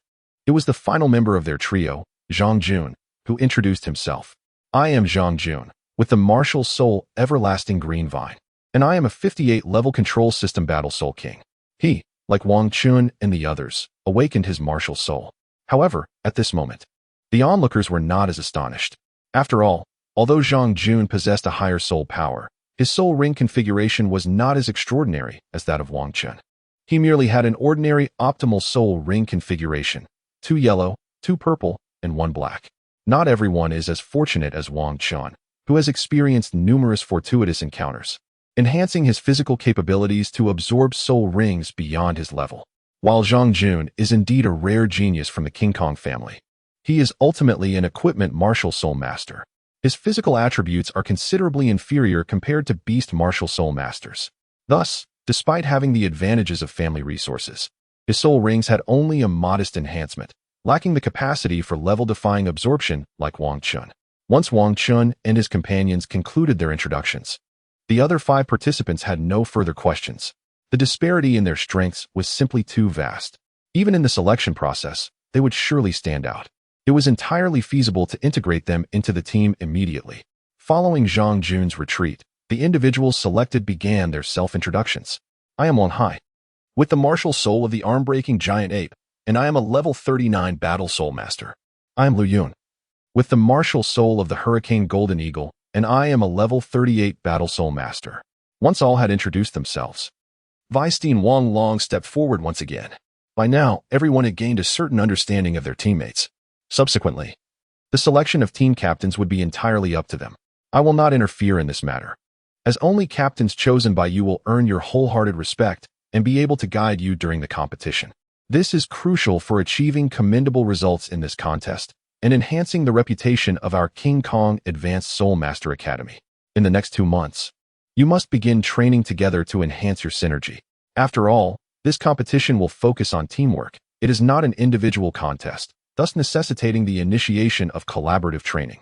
it was the final member of their trio, Zhang Jun, who introduced himself. I am Zhang Jun, with the martial soul Everlasting Green Vine, and I am a 58-level control system battle soul king. He, like Wang Chun and the others, awakened his martial soul. However, at this moment, the onlookers were not as astonished. After all, although Zhang Jun possessed a higher soul power, his soul ring configuration was not as extraordinary as that of Wang Chun. He merely had an ordinary optimal soul ring configuration, 2 yellow, 2 purple, and 1 black. Not everyone is as fortunate as Wang Chun, who has experienced numerous fortuitous encounters. enhancing his physical capabilities to absorb soul rings beyond his level. While Zhang Jun is indeed a rare genius from the King Kong family, he is ultimately an equipment martial soul master. His physical attributes are considerably inferior compared to beast martial soul masters. Thus, despite having the advantages of family resources, his soul rings had only a modest enhancement, lacking the capacity for level-defying absorption like Wang Chun. Once Wang Chun and his companions concluded their introductions, the other 5 participants had no further questions. The disparity in their strengths was simply too vast. Even in the selection process, they would surely stand out. It was entirely feasible to integrate them into the team immediately. Following Zhang Jun's retreat, the individuals selected began their self-introductions. I am Wang Hai, with the martial soul of the arm-breaking giant ape, and I am a level 39 battle soul master. I am Lu Yun, with the martial soul of the hurricane golden eagle, and I am a level 38 battle soul master. Once all had introduced themselves, Weisstein Wang Long stepped forward once again. By now, everyone had gained a certain understanding of their teammates. Subsequently, the selection of team captains would be entirely up to them. I will not interfere in this matter, as only captains chosen by you will earn your wholehearted respect and be able to guide you during the competition. This is crucial for achieving commendable results in this contest and enhancing the reputation of our King Kong Advanced Soul Master Academy. In the next 2 months, you must begin training together to enhance your synergy. After all, this competition will focus on teamwork. It is not an individual contest, thus necessitating the initiation of collaborative training.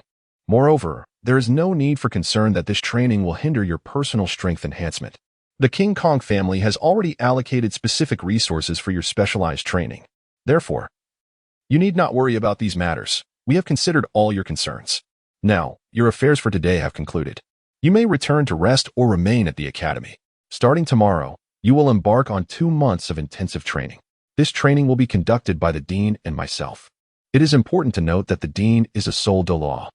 Moreover, there is no need for concern that this training will hinder your personal strength enhancement. The King Kong family has already allocated specific resources for your specialized training. Therefore, you need not worry about these matters. We have considered all your concerns. Now, your affairs for today have concluded. You may return to rest or remain at the academy. Starting tomorrow, you will embark on 2 months of intensive training. This training will be conducted by the Dean and myself. It is important to note that the Dean is a Soul Douluo,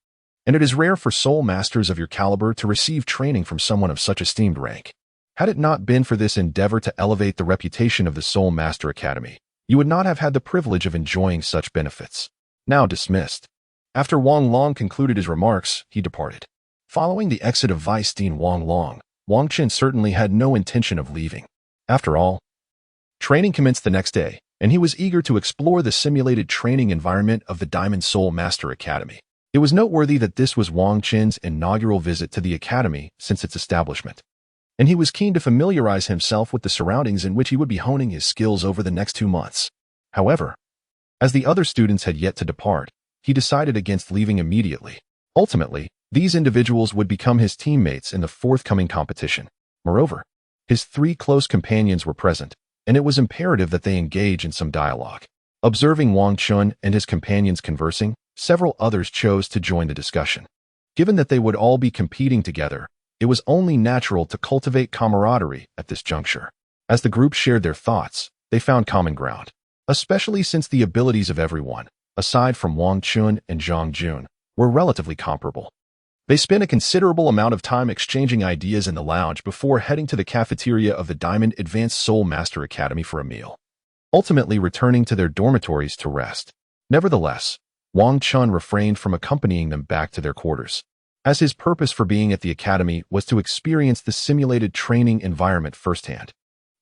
and it is rare for soul masters of your caliber to receive training from someone of such esteemed rank. Had it not been for this endeavor to elevate the reputation of the Soul Master Academy, you would not have had the privilege of enjoying such benefits. Now dismissed. After Wang Long concluded his remarks, he departed. Following the exit of Weisstein Wang Long, Wang Qin certainly had no intention of leaving. After all, training commenced the next day, and he was eager to explore the simulated training environment of the Diamond Soul Master Academy. It was noteworthy that this was Wang Qin's inaugural visit to the academy since its establishment, and he was keen to familiarize himself with the surroundings in which he would be honing his skills over the next 2 months. However, as the other students had yet to depart, he decided against leaving immediately. Ultimately, these individuals would become his teammates in the forthcoming competition. Moreover, his 3 close companions were present, and it was imperative that they engage in some dialogue. Observing Wang Chun and his companions conversing, several others chose to join the discussion. Given that they would all be competing together, it was only natural to cultivate camaraderie at this juncture. As the group shared their thoughts, they found common ground, especially since the abilities of everyone, aside from Wang Chun and Zhang Jun, were relatively comparable. They spent a considerable amount of time exchanging ideas in the lounge before heading to the cafeteria of the Diamond Advanced Soul Master Academy for a meal, ultimately returning to their dormitories to rest. Nevertheless, Wang Chun refrained from accompanying them back to their quarters, as his purpose for being at the academy was to experience the simulated training environment firsthand.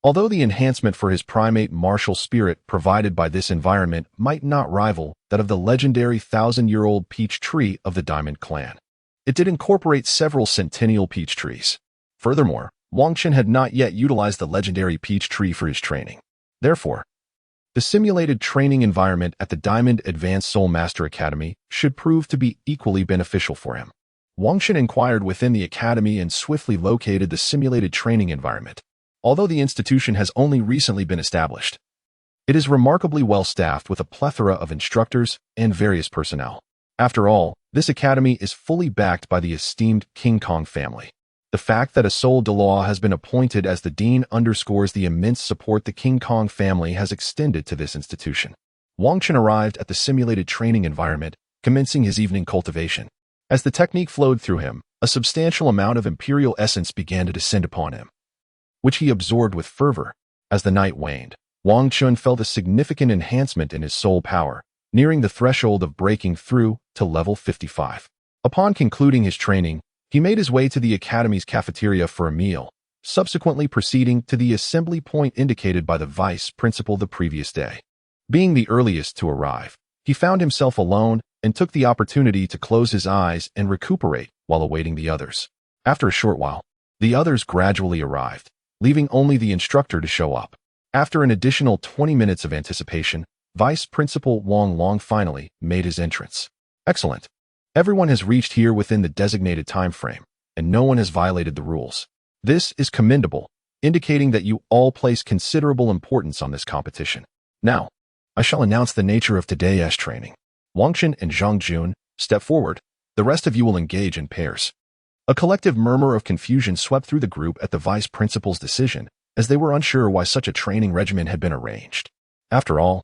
Although the enhancement for his primate martial spirit provided by this environment might not rival that of the legendary 1,000-year-old peach tree of the Diamond Clan, it did incorporate several centennial peach trees. Furthermore, Wang Chun had not yet utilized the legendary peach tree for his training. Therefore, the simulated training environment at the Diamond Advanced Soul Master Academy should prove to be equally beneficial for him. Wang Chun inquired within the academy and swiftly located the simulated training environment. Although the institution has only recently been established, it is remarkably well staffed with a plethora of instructors and various personnel. After all, this academy is fully backed by the esteemed King Kong family. The fact that a Soul Douluo has been appointed as the dean underscores the immense support the King Kong family has extended to this institution. Wang Chun arrived at the simulated training environment, commencing his evening cultivation. As the technique flowed through him, a substantial amount of imperial essence began to descend upon him, which he absorbed with fervor. As the night waned, Wang Chun felt a significant enhancement in his soul power, nearing the threshold of breaking through to level 55. Upon concluding his training, he made his way to the academy's cafeteria for a meal, subsequently proceeding to the assembly point indicated by the vice principal the previous day. Being the earliest to arrive, he found himself alone and took the opportunity to close his eyes and recuperate while awaiting the others. After a short while, the others gradually arrived, leaving only the instructor to show up. After an additional 20 minutes of anticipation, Vice Principal Wang Long finally made his entrance. Excellent. Everyone has reached here within the designated time frame, and no one has violated the rules. This is commendable, indicating that you all place considerable importance on this competition. Now, I shall announce the nature of today's training. Wang Qin and Zhang Jun, step forward. The rest of you will engage in pairs. A collective murmur of confusion swept through the group at the vice principal's decision, as they were unsure why such a training regimen had been arranged. After all,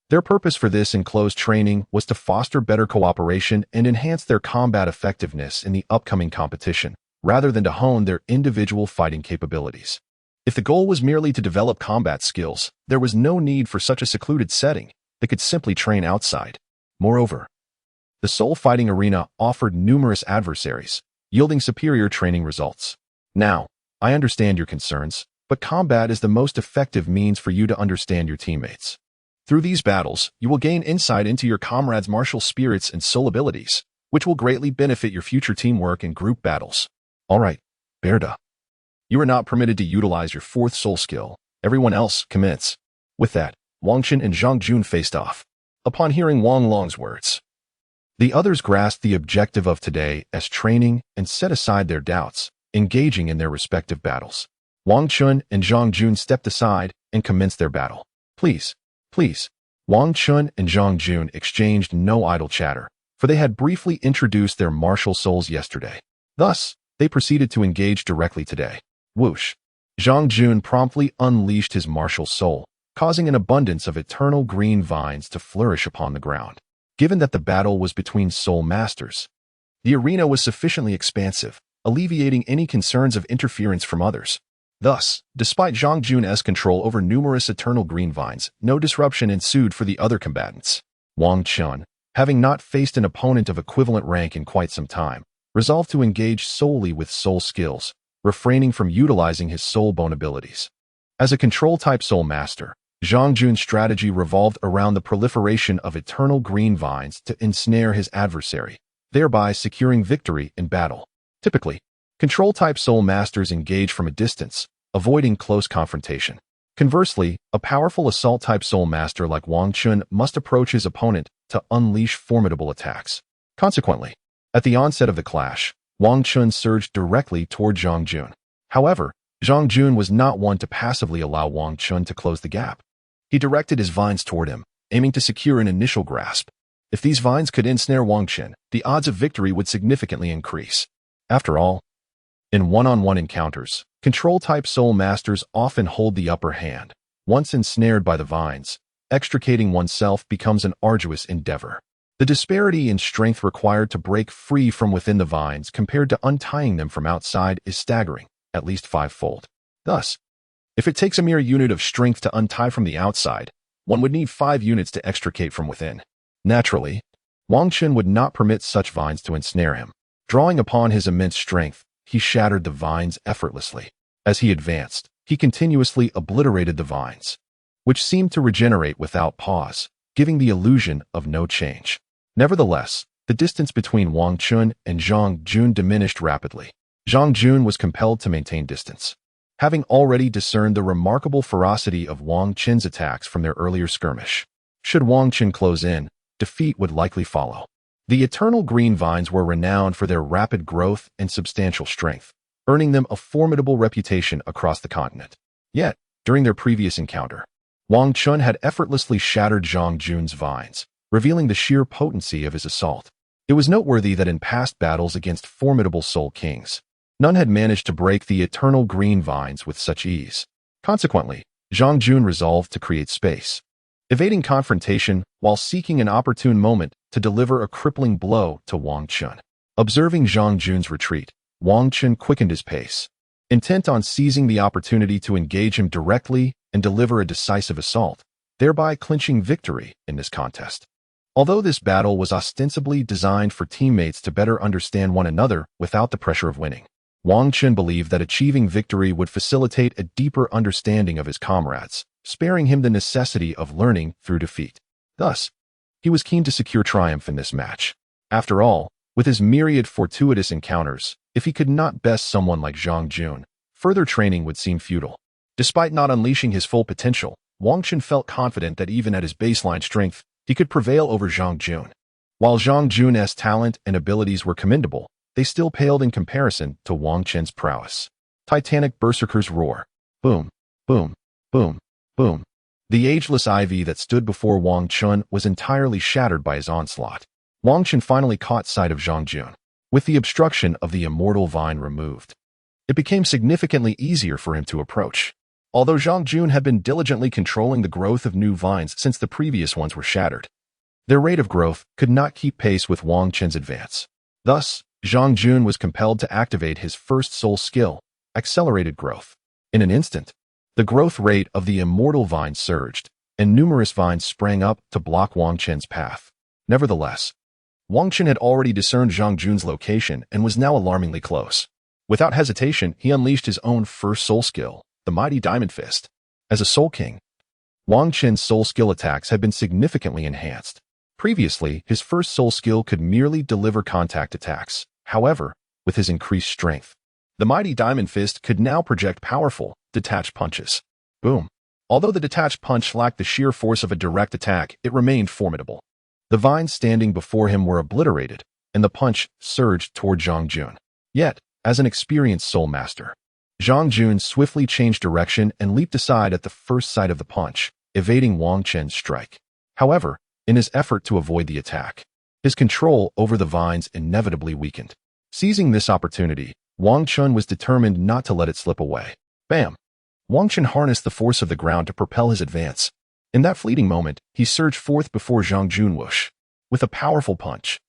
their purpose for this enclosed training was to foster better cooperation and enhance their combat effectiveness in the upcoming competition, rather than to hone their individual fighting capabilities. If the goal was merely to develop combat skills, there was no need for such a secluded setting. They could simply train outside. Moreover, the Soul Fighting Arena offered numerous adversaries, yielding superior training results. Now, I understand your concerns, but combat is the most effective means for you to understand your teammates. Through these battles, you will gain insight into your comrades' martial spirits and soul abilities, which will greatly benefit your future teamwork and group battles. All right, Berda. You are not permitted to utilize your fourth soul skill. Everyone else, commence. With that, Wang Qin and Zhang Jun faced off. Upon hearing Wang Long's words, the others grasped the objective of today as training and set aside their doubts, engaging in their respective battles. Wang Chun and Zhang Jun stepped aside and commenced their battle. Please. Wang Chun and Zhang Jun exchanged no idle chatter, for they had briefly introduced their martial souls yesterday. Thus, they proceeded to engage directly today. Whoosh! Zhang Jun promptly unleashed his martial soul, causing an abundance of eternal green vines to flourish upon the ground. Given that the battle was between soul masters, the arena was sufficiently expansive, alleviating any concerns of interference from others. Thus, despite Zhang Jun's control over numerous eternal green vines, no disruption ensued for the other combatants. Wang Chun, having not faced an opponent of equivalent rank in quite some time, resolved to engage solely with soul skills, refraining from utilizing his soul bone abilities. As a control-type soul master, Zhang Jun's strategy revolved around the proliferation of eternal green vines to ensnare his adversary, thereby securing victory in battle. Typically, control-type soul masters engage from a distance, avoiding close confrontation. Conversely, a powerful assault-type soul master like Wang Chun must approach his opponent to unleash formidable attacks. Consequently, at the onset of the clash, Wang Chun surged directly toward Zhang Jun. However, Zhang Jun was not one to passively allow Wang Chun to close the gap. He directed his vines toward him, aiming to secure an initial grasp. If these vines could ensnare Wang Chun, the odds of victory would significantly increase. After all, in one-on-one encounters, control-type soul masters often hold the upper hand. Once ensnared by the vines, extricating oneself becomes an arduous endeavor. The disparity in strength required to break free from within the vines compared to untying them from outside is staggering, at least fivefold. Thus, if it takes a mere unit of strength to untie from the outside, one would need 5 units to extricate from within. Naturally, Wang Chun would not permit such vines to ensnare him. Drawing upon his immense strength, he shattered the vines effortlessly. As he advanced, he continuously obliterated the vines, which seemed to regenerate without pause, giving the illusion of no change. Nevertheless, the distance between Wang Chun and Zhang Jun diminished rapidly. Zhang Jun was compelled to maintain distance, having already discerned the remarkable ferocity of Wang Chun's attacks from their earlier skirmish. Should Wang Chun close in, defeat would likely follow. The eternal green vines were renowned for their rapid growth and substantial strength, earning them a formidable reputation across the continent. Yet, during their previous encounter, Wang Chun had effortlessly shattered Zhang Jun's vines, revealing the sheer potency of his assault. It was noteworthy that in past battles against formidable soul kings, none had managed to break the eternal green vines with such ease. Consequently, Zhang Jun resolved to create space, evading confrontation while seeking an opportune moment to deliver a crippling blow to Wang Chun. Observing Zhang Jun's retreat, Wang Chun quickened his pace, intent on seizing the opportunity to engage him directly and deliver a decisive assault, thereby clinching victory in this contest. Although this battle was ostensibly designed for teammates to better understand one another without the pressure of winning, Wang Chun believed that achieving victory would facilitate a deeper understanding of his comrades, sparing him the necessity of learning through defeat. Thus, he was keen to secure triumph in this match. After all, with his myriad fortuitous encounters, if he could not best someone like Zhang Jun, further training would seem futile. Despite not unleashing his full potential, Wang Chun felt confident that even at his baseline strength, he could prevail over Zhang Jun. While Zhang Jun's talent and abilities were commendable, they still paled in comparison to Wang Chun's prowess. Titanic berserker's roar. Boom, boom, boom, boom. The ageless ivy that stood before Wang Chun was entirely shattered by his onslaught. Wang Chun finally caught sight of Zhang Jun. With the obstruction of the immortal vine removed, it became significantly easier for him to approach. Although Zhang Jun had been diligently controlling the growth of new vines since the previous ones were shattered, their rate of growth could not keep pace with Wang Chun's advance. Thus, Zhang Jun was compelled to activate his first soul skill, accelerated growth. In an instant, the growth rate of the immortal vine surged, and numerous vines sprang up to block Wang Chun's path. Nevertheless, Wang Chun had already discerned Zhang Jun's location and was now alarmingly close. Without hesitation, he unleashed his own first soul skill, the mighty Diamond Fist. As a Soul King, Wang Chun's soul skill attacks had been significantly enhanced. Previously, his first soul skill could merely deliver contact attacks. However, with his increased strength, the mighty Diamond Fist could now project powerful, detached punches. Boom. Although the detached punch lacked the sheer force of a direct attack, it remained formidable. The vines standing before him were obliterated, and the punch surged toward Zhang Jun. Yet, as an experienced soul master, Zhang Jun swiftly changed direction and leaped aside at the first sight of the punch, evading Wang Chun's strike. However, in his effort to avoid the attack, his control over the vines inevitably weakened. Seizing this opportunity, Wang Chun was determined not to let it slip away. Bam! Wang Chun harnessed the force of the ground to propel his advance. In that fleeting moment, he surged forth before Zhang Jun whoosh. With a powerful punch,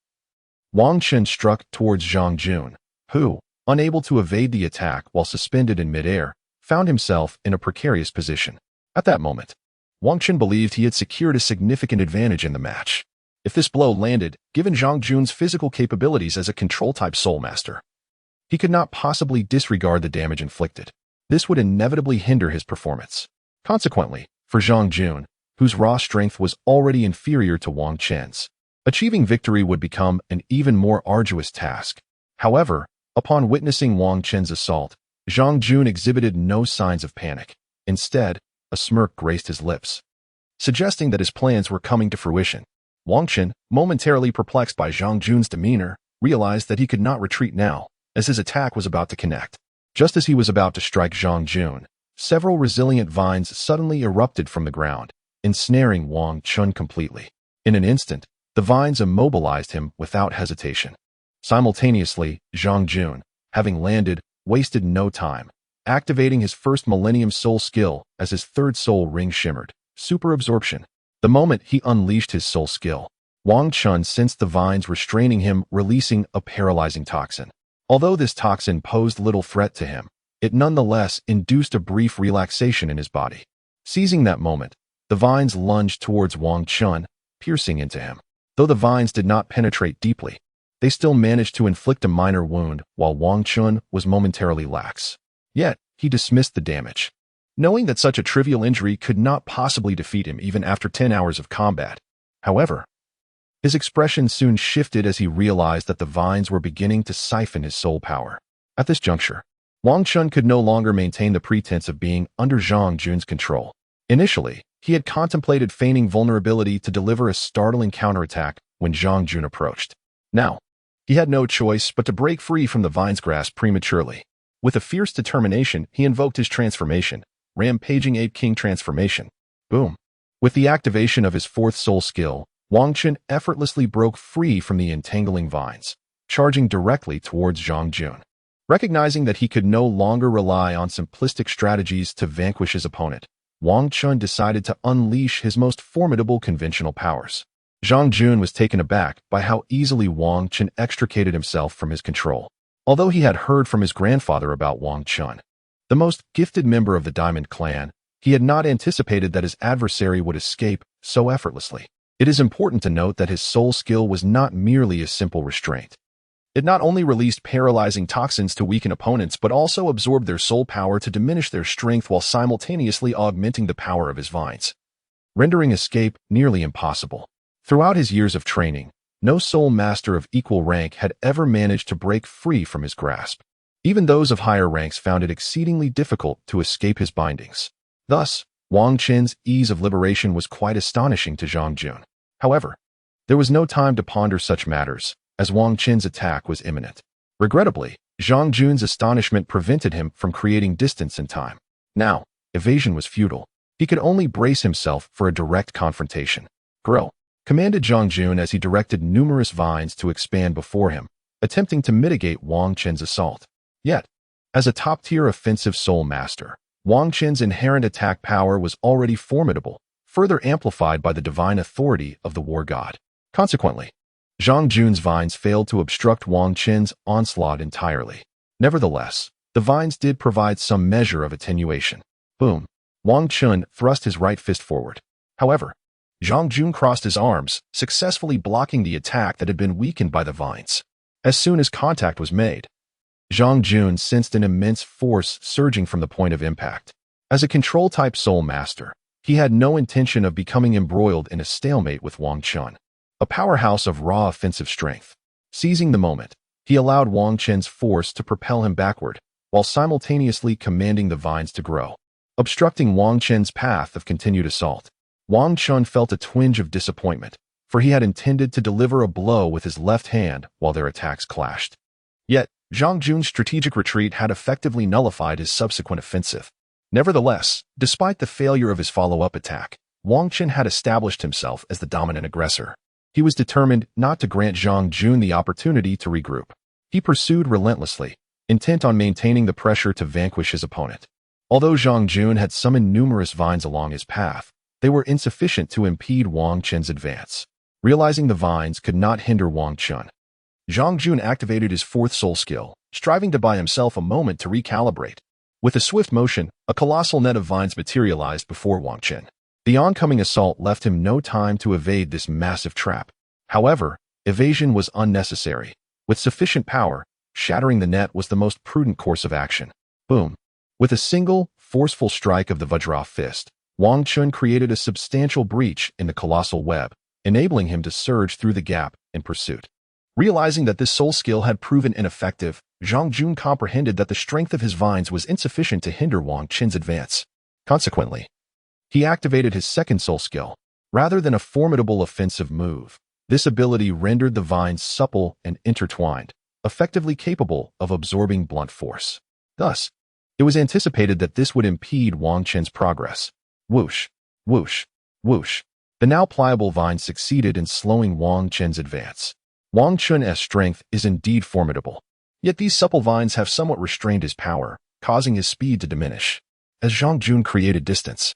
Wang Chun struck towards Zhang Jun, who, unable to evade the attack while suspended in midair, found himself in a precarious position. At that moment, Wang Chun believed he had secured a significant advantage in the match. If this blow landed, given Zhang Jun's physical capabilities as a control-type soul master, he could not possibly disregard the damage inflicted. This would inevitably hinder his performance. Consequently, for Zhang Jun, whose raw strength was already inferior to Wang Chun's, achieving victory would become an even more arduous task. However, upon witnessing Wang Chun's assault, Zhang Jun exhibited no signs of panic. Instead, a smirk graced his lips, suggesting that his plans were coming to fruition. Wang Chun, momentarily perplexed by Zhang Jun's demeanor, realized that he could not retreat now, as his attack was about to connect. Just as he was about to strike Zhang Jun, several resilient vines suddenly erupted from the ground, ensnaring Wang Chun completely. In an instant, the vines immobilized him without hesitation. Simultaneously, Zhang Jun, having landed, wasted no time, activating his first Millennium Soul skill as his third soul ring shimmered, super absorption. The moment he unleashed his soul skill, Wang Chun sensed the vines restraining him, releasing a paralyzing toxin. Although this toxin posed little threat to him, it nonetheless induced a brief relaxation in his body. Seizing that moment, the vines lunged towards Wang Chun, piercing into him. Though the vines did not penetrate deeply, they still managed to inflict a minor wound while Wang Chun was momentarily lax. Yet, he dismissed the damage, knowing that such a trivial injury could not possibly defeat him even after 10 hours of combat. However, his expression soon shifted as he realized that the vines were beginning to siphon his soul power. At this juncture, Wang Chun could no longer maintain the pretense of being under Zhang Jun's control. Initially, he had contemplated feigning vulnerability to deliver a startling counterattack when Zhang Jun approached. Now, he had no choice but to break free from the vine's grasp prematurely. With a fierce determination, he invoked his transformation, Rampaging Ape King transformation. Boom. With the activation of his fourth soul skill, Wang Chun effortlessly broke free from the entangling vines, charging directly towards Zhang Jun. Recognizing that he could no longer rely on simplistic strategies to vanquish his opponent, Wang Chun decided to unleash his most formidable conventional powers. Zhang Jun was taken aback by how easily Wang Chun extricated himself from his control. Although he had heard from his grandfather about Wang Chun, the most gifted member of the Diamond Clan, he had not anticipated that his adversary would escape so effortlessly. It is important to note that his soul skill was not merely a simple restraint. It not only released paralyzing toxins to weaken opponents, but also absorbed their soul power to diminish their strength while simultaneously augmenting the power of his vines, rendering escape nearly impossible. Throughout his years of training, no soul master of equal rank had ever managed to break free from his grasp. Even those of higher ranks found it exceedingly difficult to escape his bindings. Thus, Wang Qin's ease of liberation was quite astonishing to Zhang Jun. However, there was no time to ponder such matters, as Wang Qin's attack was imminent. Regrettably, Zhang Jun's astonishment prevented him from creating distance in time. Now, evasion was futile. He could only brace himself for a direct confrontation. "Grow," commanded Zhang Jun as he directed numerous vines to expand before him, attempting to mitigate Wang Qin's assault. Yet, as a top-tier offensive soul master, Wang Qin's inherent attack power was already formidable, further amplified by the divine authority of the war god. Consequently, Zhang Jun's vines failed to obstruct Wang Qin's onslaught entirely. Nevertheless, the vines did provide some measure of attenuation. Boom! Wang Qin thrust his right fist forward. However, Zhang Jun crossed his arms, successfully blocking the attack that had been weakened by the vines. As soon as contact was made, Zhang Jun sensed an immense force surging from the point of impact. As a control-type soul master, he had no intention of becoming embroiled in a stalemate with Wang Qin, a powerhouse of raw offensive strength. Seizing the moment, he allowed Wang Qin's force to propel him backward, while simultaneously commanding the vines to grow, obstructing Wang Qin's path of continued assault. Wang Qin felt a twinge of disappointment, for he had intended to deliver a blow with his left hand while their attacks clashed. Yet, Zhang Jun's strategic retreat had effectively nullified his subsequent offensive. Nevertheless, despite the failure of his follow-up attack, Wang Qin had established himself as the dominant aggressor. He was determined not to grant Zhang Jun the opportunity to regroup. He pursued relentlessly, intent on maintaining the pressure to vanquish his opponent. Although Zhang Jun had summoned numerous vines along his path, they were insufficient to impede Wang Qin's advance. Realizing the vines could not hinder Wang Qin, Zhang Jun activated his fourth soul skill, striving to buy himself a moment to recalibrate. With a swift motion, a colossal net of vines materialized before Wang Qin. The oncoming assault left him no time to evade this massive trap. However, evasion was unnecessary. With sufficient power, shattering the net was the most prudent course of action. Boom! With a single, forceful strike of the Vajra fist, Wang Qin created a substantial breach in the colossal web, enabling him to surge through the gap in pursuit. Realizing that this soul skill had proven ineffective, Zhang Jun comprehended that the strength of his vines was insufficient to hinder Wang Qin's advance. Consequently, he activated his second soul skill. Rather than a formidable offensive move, this ability rendered the vines supple and intertwined, effectively capable of absorbing blunt force. Thus, it was anticipated that this would impede Wang Qin's progress. Whoosh, whoosh, whoosh. The now pliable vines succeeded in slowing Wang Qin's advance. Wang Qin's strength is indeed formidable, yet these supple vines have somewhat restrained his power, causing his speed to diminish. As Zhang Jun created distance,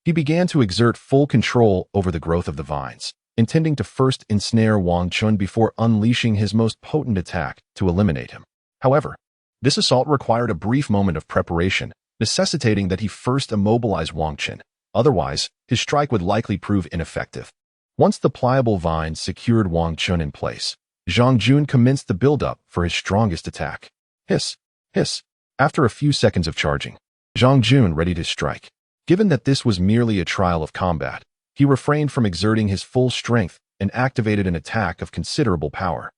he began to exert full control over the growth of the vines, intending to first ensnare Wang Qin before unleashing his most potent attack to eliminate him. However, this assault required a brief moment of preparation, necessitating that he first immobilize Wang Qin. Otherwise, his strike would likely prove ineffective. Once the pliable vines secured Wang Qin in place, Zhang Jun commenced the build-up for his strongest attack. Hiss, hiss. After a few seconds of charging, Zhang Jun readied his strike. Given that this was merely a trial of combat, he refrained from exerting his full strength and activated an attack of considerable power,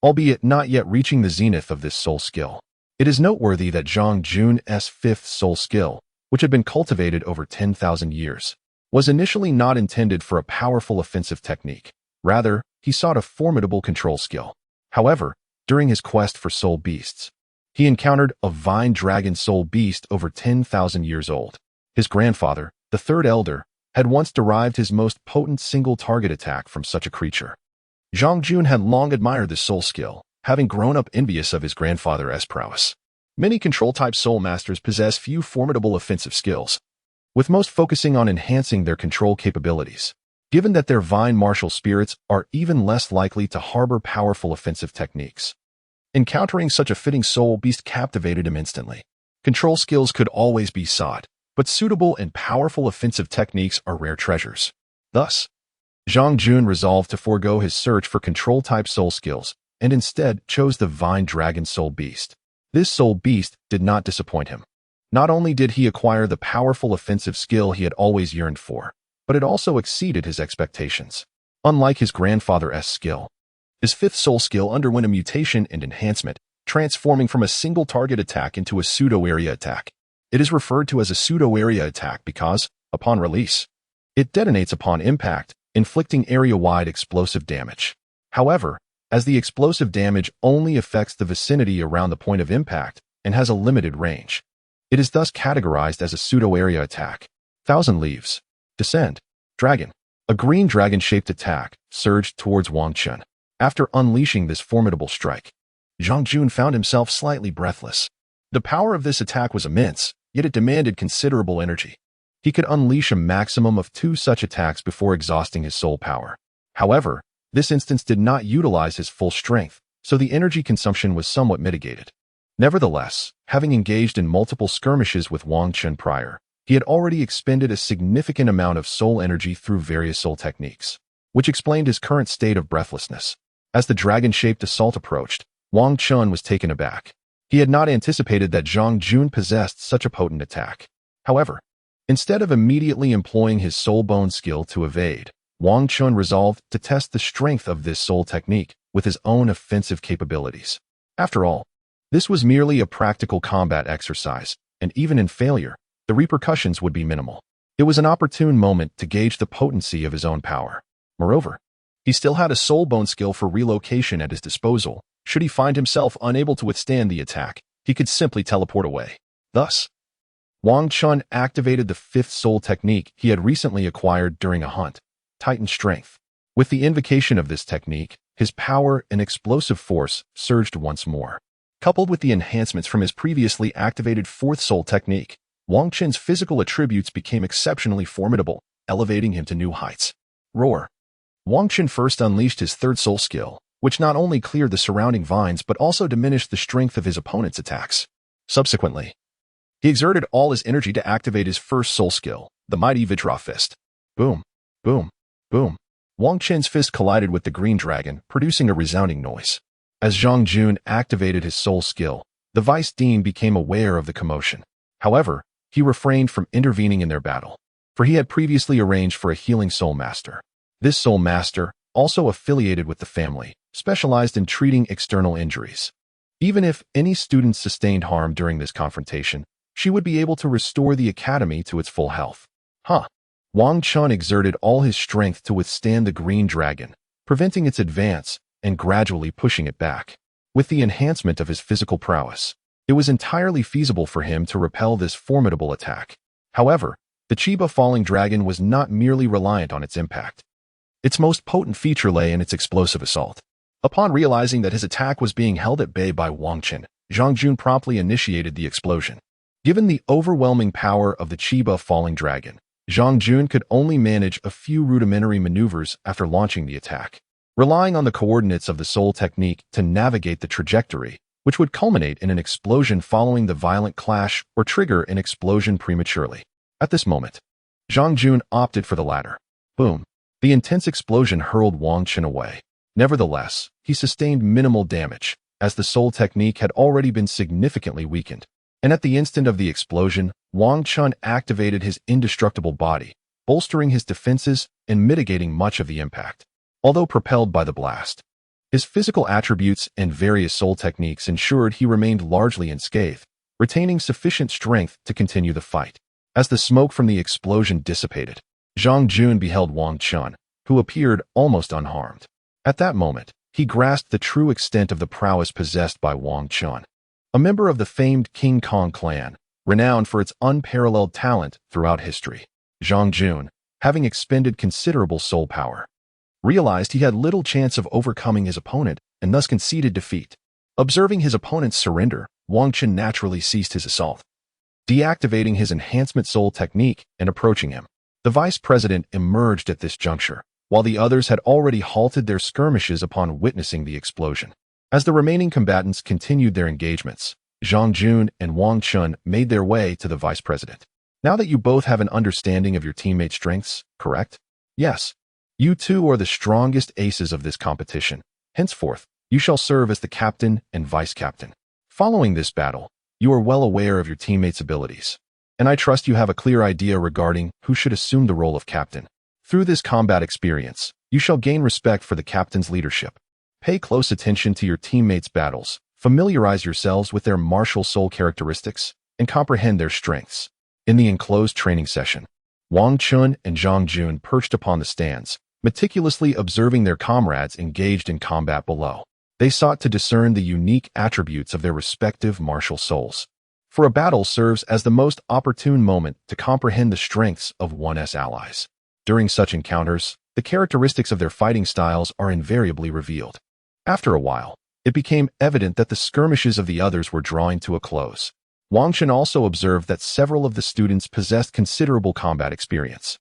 albeit not yet reaching the zenith of this soul skill. It is noteworthy that Zhang Jun's fifth soul skill, which had been cultivated over 10,000 years, was initially not intended for a powerful offensive technique. Rather, he sought a formidable control skill. However, during his quest for soul beasts, he encountered a vine dragon soul beast over 10,000 years old. His grandfather, the third elder, had once derived his most potent single-target attack from such a creature. Zhang Jun had long admired this soul skill, having grown up envious of his grandfather's prowess. Many control-type soul masters possess few formidable offensive skills, with most focusing on enhancing their control capabilities. Given that their vine martial spirits are even less likely to harbor powerful offensive techniques, encountering such a fitting soul beast captivated him instantly. Control skills could always be sought, but suitable and powerful offensive techniques are rare treasures. Thus, Zhang Jun resolved to forego his search for control-type soul skills and instead chose the Vine Dragon Soul Beast. This Soul Beast did not disappoint him. Not only did he acquire the powerful offensive skill he had always yearned for, but it also exceeded his expectations. Unlike his grandfather's skill, his fifth soul skill underwent a mutation and enhancement, transforming from a single target attack into a pseudo-area attack. It is referred to as a pseudo-area attack because, upon release, it detonates upon impact, inflicting area-wide explosive damage. However, as the explosive damage only affects the vicinity around the point of impact and has a limited range, it is thus categorized as a pseudo-area attack. Thousand Leaves. Descend. Dragon. A green dragon-shaped attack surged towards Wang Chun. After unleashing this formidable strike, Zhang Jun found himself slightly breathless. The power of this attack was immense, yet it demanded considerable energy. He could unleash a maximum of 2 such attacks before exhausting his soul power. However, this instance did not utilize his full strength, so the energy consumption was somewhat mitigated. Nevertheless, having engaged in multiple skirmishes with Wang Chun prior, he had already expended a significant amount of soul energy through various soul techniques, which explained his current state of breathlessness. As the dragon-shaped assault approached, Wang Chun was taken aback. He had not anticipated that Zhang Jun possessed such a potent attack. However, instead of immediately employing his soul bone skill to evade, Wang Chun resolved to test the strength of this soul technique with his own offensive capabilities. After all, this was merely a practical combat exercise, and even in failure, the repercussions would be minimal. It was an opportune moment to gauge the potency of his own power. Moreover, he still had a soul bone skill for relocation at his disposal. Should he find himself unable to withstand the attack, he could simply teleport away. Thus, Wang Chun activated the 5th soul technique he had recently acquired during a hunt, Titan Strength. With the invocation of this technique, his power and explosive force surged once more. Coupled with the enhancements from his previously activated 4th soul technique, Wang Chun's physical attributes became exceptionally formidable, elevating him to new heights. Roar. Wang Chun first unleashed his 3rd soul skill, which not only cleared the surrounding vines but also diminished the strength of his opponent's attacks. Subsequently, he exerted all his energy to activate his 1st soul skill, the mighty Vajra Fist. Boom, boom, boom. Wang Chun's fist collided with the green dragon, producing a resounding noise. As Zhang Jun activated his soul skill, the Vice Dean became aware of the commotion. However, he refrained from intervening in their battle, for he had previously arranged for a healing soul master. This soul master, also affiliated with the family, specialized in treating external injuries. Even if any student sustained harm during this confrontation, she would be able to restore the academy to its full health. Wang Chun exerted all his strength to withstand the green dragon, preventing its advance and gradually pushing it back. With the enhancement of his physical prowess, it was entirely feasible for him to repel this formidable attack. However, the Chiba Falling Dragon was not merely reliant on its impact. Its most potent feature lay in its explosive assault. Upon realizing that his attack was being held at bay by Wang Chun, Zhang Jun promptly initiated the explosion. Given the overwhelming power of the Chiba Falling Dragon, Zhang Jun could only manage a few rudimentary maneuvers after launching the attack, relying on the coordinates of the soul technique to navigate the trajectory, which would culminate in an explosion following the violent clash or trigger an explosion prematurely. At this moment, Zhang Jun opted for the latter. Boom. The intense explosion hurled Wang Chun away. Nevertheless, he sustained minimal damage, as the soul technique had already been significantly weakened. And at the instant of the explosion, Wang Chun activated his indestructible body, bolstering his defenses and mitigating much of the impact. Although propelled by the blast, his physical attributes and various soul techniques ensured he remained largely unscathed, retaining sufficient strength to continue the fight. As the smoke from the explosion dissipated, Zhang Jun beheld Wang Chun, who appeared almost unharmed. At that moment, he grasped the true extent of the prowess possessed by Wang Chun, a member of the famed King Kong clan, renowned for its unparalleled talent throughout history. Zhang Jun, having expended considerable soul power, realized he had little chance of overcoming his opponent and thus conceded defeat. Observing his opponent's surrender, Wang Chun naturally ceased his assault, deactivating his enhancement soul technique and approaching him. The vice president emerged at this juncture, while the others had already halted their skirmishes upon witnessing the explosion. As the remaining combatants continued their engagements, Zhang Jun and Wang Chun made their way to the vice president. Now that you both have an understanding of your teammates' strengths, correct? Yes. You two are the strongest aces of this competition. Henceforth, You shall serve as the captain and vice-captain. Following this battle, you are well aware of your teammates' abilities, and I trust you have a clear idea regarding who should assume the role of captain. Through this combat experience, you shall gain respect for the captain's leadership. Pay close attention to your teammates' battles, familiarize yourselves with their martial soul characteristics, and comprehend their strengths. In the enclosed training session, Wang Chun and Zhang Jun perched upon the stands, meticulously observing their comrades engaged in combat below. They sought to discern the unique attributes of their respective martial souls. For a battle serves as the most opportune moment to comprehend the strengths of one's allies. During such encounters, the characteristics of their fighting styles are invariably revealed. After a while, it became evident that the skirmishes of the others were drawing to a close. Wang Chun also observed that several of the students possessed considerable combat experience.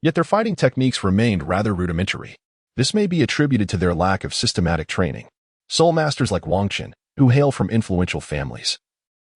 Yet their fighting techniques remained rather rudimentary. This may be attributed to their lack of systematic training. Soul masters like Wang Chun, who hail from influential families,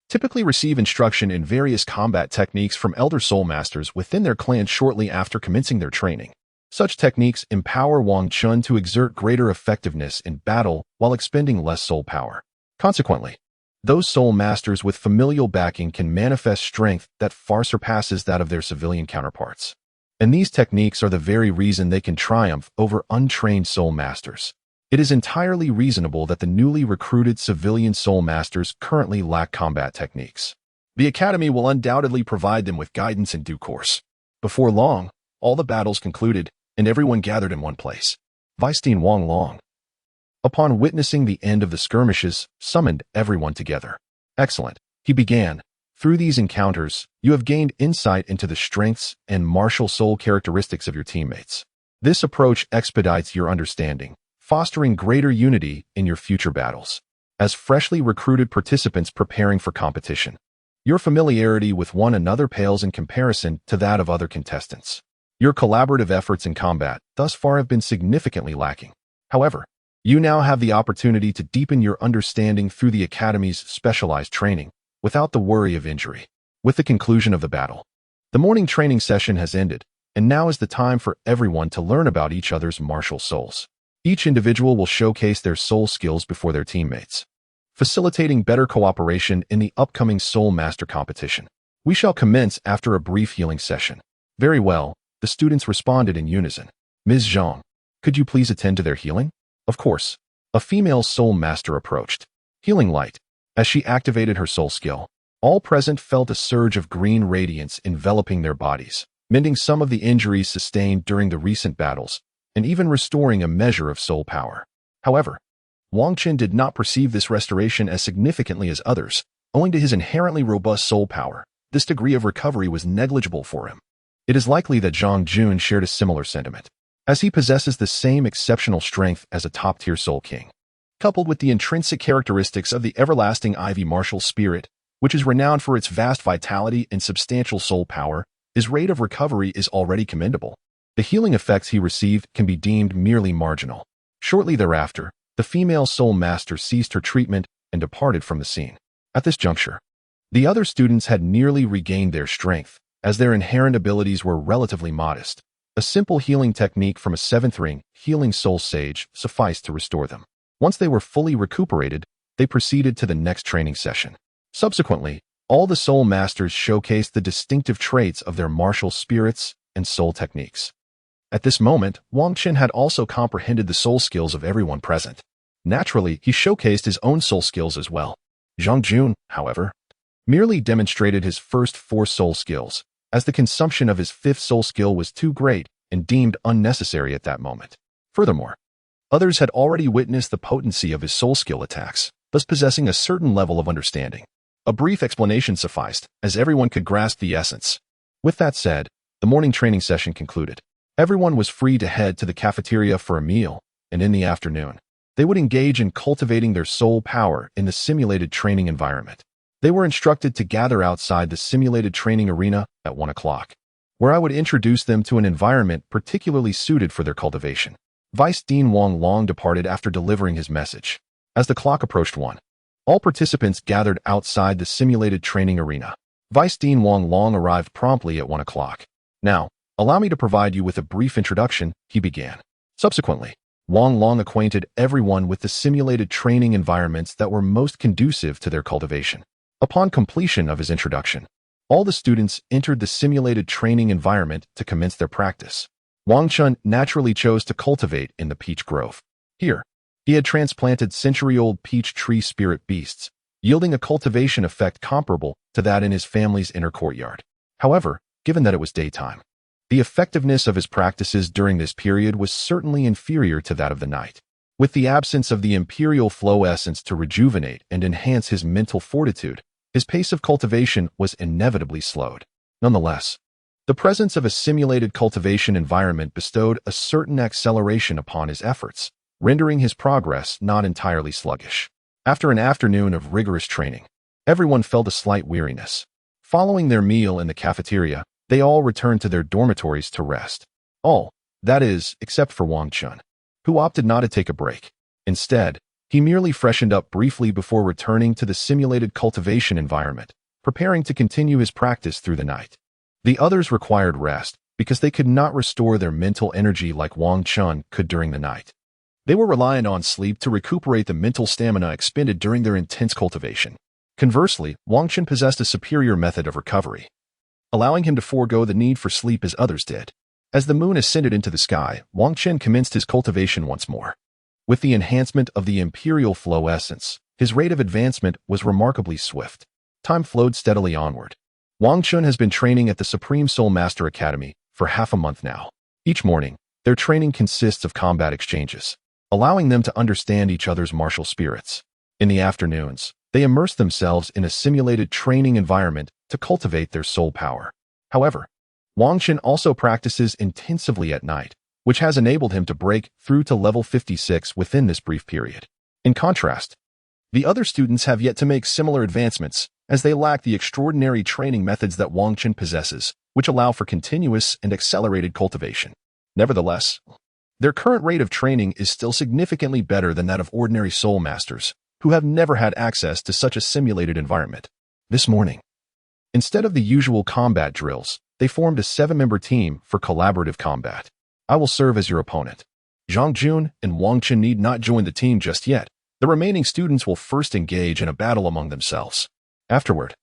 typically receive instruction in various combat techniques from elder soul masters within their clan shortly after commencing their training. Such techniques empower Wang Chun to exert greater effectiveness in battle while expending less soul power. Consequently, those soul masters with familial backing can manifest strength that far surpasses that of their civilian counterparts. And these techniques are the very reason they can triumph over untrained soul masters. It is entirely reasonable that the newly recruited civilian soul masters currently lack combat techniques. The academy will undoubtedly provide them with guidance in due course. Before long, all the battles concluded, and everyone gathered in one place. Vice-Dean Wang Long, upon witnessing the end of the skirmishes, summoned everyone together. Excellent, he began. Through these encounters, you have gained insight into the strengths and martial soul characteristics of your teammates. This approach expedites your understanding, fostering greater unity in your future battles. As freshly recruited participants preparing for competition, your familiarity with one another pales in comparison to that of other contestants. Your collaborative efforts in combat thus far have been significantly lacking. However, you now have the opportunity to deepen your understanding through the Academy's specialized training, without the worry of injury. With the conclusion of the battle, the morning training session has ended, and now is the time for everyone to learn about each other's martial souls. Each individual will showcase their soul skills before their teammates, facilitating better cooperation in the upcoming Soul Master competition. We shall commence after a brief healing session. Very well, the students responded in unison. Ms. Zhang, could you please attend to their healing? Of course. A female soul master approached. Healing light. As she activated her soul skill, all present felt a surge of green radiance enveloping their bodies, mending some of the injuries sustained during the recent battles, and even restoring a measure of soul power. However, Wang Chun did not perceive this restoration as significantly as others. Owing to his inherently robust soul power, this degree of recovery was negligible for him. It is likely that Zhang Jun shared a similar sentiment, as he possesses the same exceptional strength as a top-tier soul king. Coupled with the intrinsic characteristics of the everlasting Ivy martial spirit, which is renowned for its vast vitality and substantial soul power, his rate of recovery is already commendable. The healing effects he received can be deemed merely marginal. Shortly thereafter, the female soul master ceased her treatment and departed from the scene. At this juncture, the other students had nearly regained their strength, as their inherent abilities were relatively modest. A simple healing technique from a 7th ring healing soul sage sufficed to restore them. Once they were fully recuperated, they proceeded to the next training session. Subsequently, all the soul masters showcased the distinctive traits of their martial spirits and soul techniques. At this moment, Wang Chun had also comprehended the soul skills of everyone present. Naturally, he showcased his own soul skills as well. Zhang Jun, however, merely demonstrated his first 4 soul skills, as the consumption of his 5th soul skill was too great and deemed unnecessary at that moment. Furthermore, others had already witnessed the potency of his soul skill attacks, thus possessing a certain level of understanding. A brief explanation sufficed, as everyone could grasp the essence. With that said, the morning training session concluded. Everyone was free to head to the cafeteria for a meal, and in the afternoon, they would engage in cultivating their soul power in the simulated training environment. They were instructed to gather outside the simulated training arena at 1 o'clock, where I would introduce them to an environment particularly suited for their cultivation. Vice-Dean Wang Long departed after delivering his message. As the clock approached 1, all participants gathered outside the simulated training arena. Vice-Dean Wang Long arrived promptly at 1 o'clock. Now, allow me to provide you with a brief introduction, he began. Subsequently, Wang long acquainted everyone with the simulated training environments that were most conducive to their cultivation. Upon completion of his introduction, all the students entered the simulated training environment to commence their practice. Wang Chun naturally chose to cultivate in the peach grove. Here, he had transplanted century-old peach tree spirit beasts, yielding a cultivation effect comparable to that in his family's inner courtyard. However, given that it was daytime, the effectiveness of his practices during this period was certainly inferior to that of the night. With the absence of the imperial flow essence to rejuvenate and enhance his mental fortitude, his pace of cultivation was inevitably slowed. Nonetheless, the presence of a simulated cultivation environment bestowed a certain acceleration upon his efforts, rendering his progress not entirely sluggish. After an afternoon of rigorous training, everyone felt a slight weariness. Following their meal in the cafeteria, they all returned to their dormitories to rest. All, that is, except for Wang Chun, who opted not to take a break. Instead, he merely freshened up briefly before returning to the simulated cultivation environment, preparing to continue his practice through the night. The others required rest because they could not restore their mental energy like Wang Chun could during the night. They were reliant on sleep to recuperate the mental stamina expended during their intense cultivation. Conversely, Wang Chun possessed a superior method of recovery, allowing him to forego the need for sleep as others did. As the moon ascended into the sky, Wang Chun commenced his cultivation once more. With the enhancement of the imperial flow essence, his rate of advancement was remarkably swift. Time flowed steadily onward. Wang Chun has been training at the Supreme Soul Master Academy for half a month now. Each morning, their training consists of combat exchanges, allowing them to understand each other's martial spirits. In the afternoons, they immerse themselves in a simulated training environment to cultivate their soul power. However, Wang Chun also practices intensively at night, which has enabled him to break through to level 56 within this brief period. In contrast, the other students have yet to make similar advancements, as they lack the extraordinary training methods that Wang Chun possesses, which allow for continuous and accelerated cultivation. Nevertheless, their current rate of training is still significantly better than that of ordinary soul masters, who have never had access to such a simulated environment. This morning, instead of the usual combat drills, they formed a 7-member team for collaborative combat. I will serve as your opponent. Zhang Jun and Wang Chun need not join the team just yet. The remaining students will first engage in a battle among themselves. Afterward,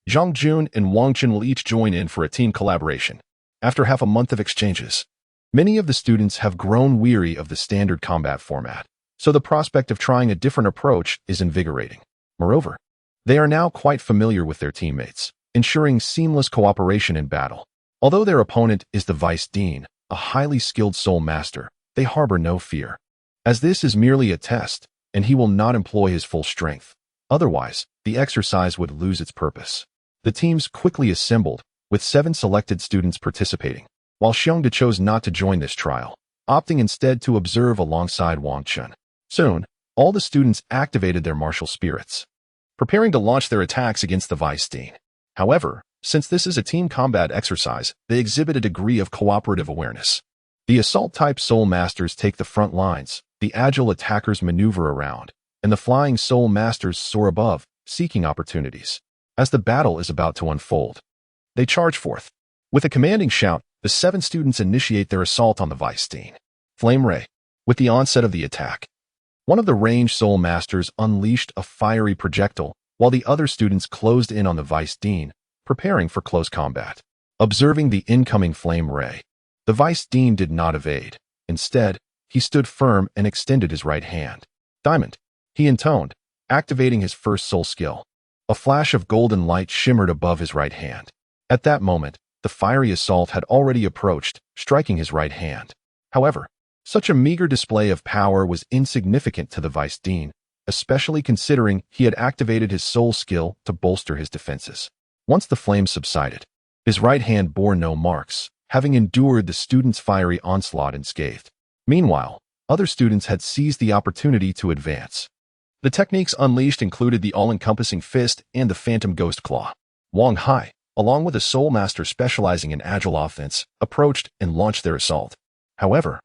Zhang Jun and Wang Chun will each join in for a team collaboration. After half a month of exchanges, many of the students have grown weary of the standard combat format, so the prospect of trying a different approach is invigorating. Moreover, they are now quite familiar with their teammates, ensuring seamless cooperation in battle. Although their opponent is the Vice Dean, a highly skilled soul master, they harbor no fear, as this is merely a test, and he will not employ his full strength. Otherwise, the exercise would lose its purpose. The teams quickly assembled, with 7 selected students participating, while Xiongde chose not to join this trial, opting instead to observe alongside Wang Chun. Soon, all the students activated their martial spirits, preparing to launch their attacks against the Vice Dean. However, since this is a team combat exercise, they exhibit a degree of cooperative awareness. The assault-type soul masters take the front lines, the agile attackers maneuver around, and the flying soul masters soar above, seeking opportunities. As the battle is about to unfold, they charge forth. With a commanding shout, the 7 students initiate their assault on the Vice Dean. Flame Ray. With the onset of the attack, one of the ranged soul masters unleashed a fiery projectile, while the other students closed in on the Vice Dean, preparing for close combat. Observing the incoming flame ray, the Vice Dean did not evade. Instead, he stood firm and extended his right hand. Diamond, he intoned, activating his first soul skill. A flash of golden light shimmered above his right hand. At that moment, the fiery assault had already approached, striking his right hand. However, such a meager display of power was insignificant to the Vice Dean, especially considering he had activated his soul skill to bolster his defenses. Once the flames subsided, his right hand bore no marks, having endured the student's fiery onslaught unscathed. Meanwhile, other students had seized the opportunity to advance. The techniques unleashed included the all-encompassing fist and the phantom ghost claw. Wang Hai, along with a soul master specializing in agile offense, approached and launched their assault. However,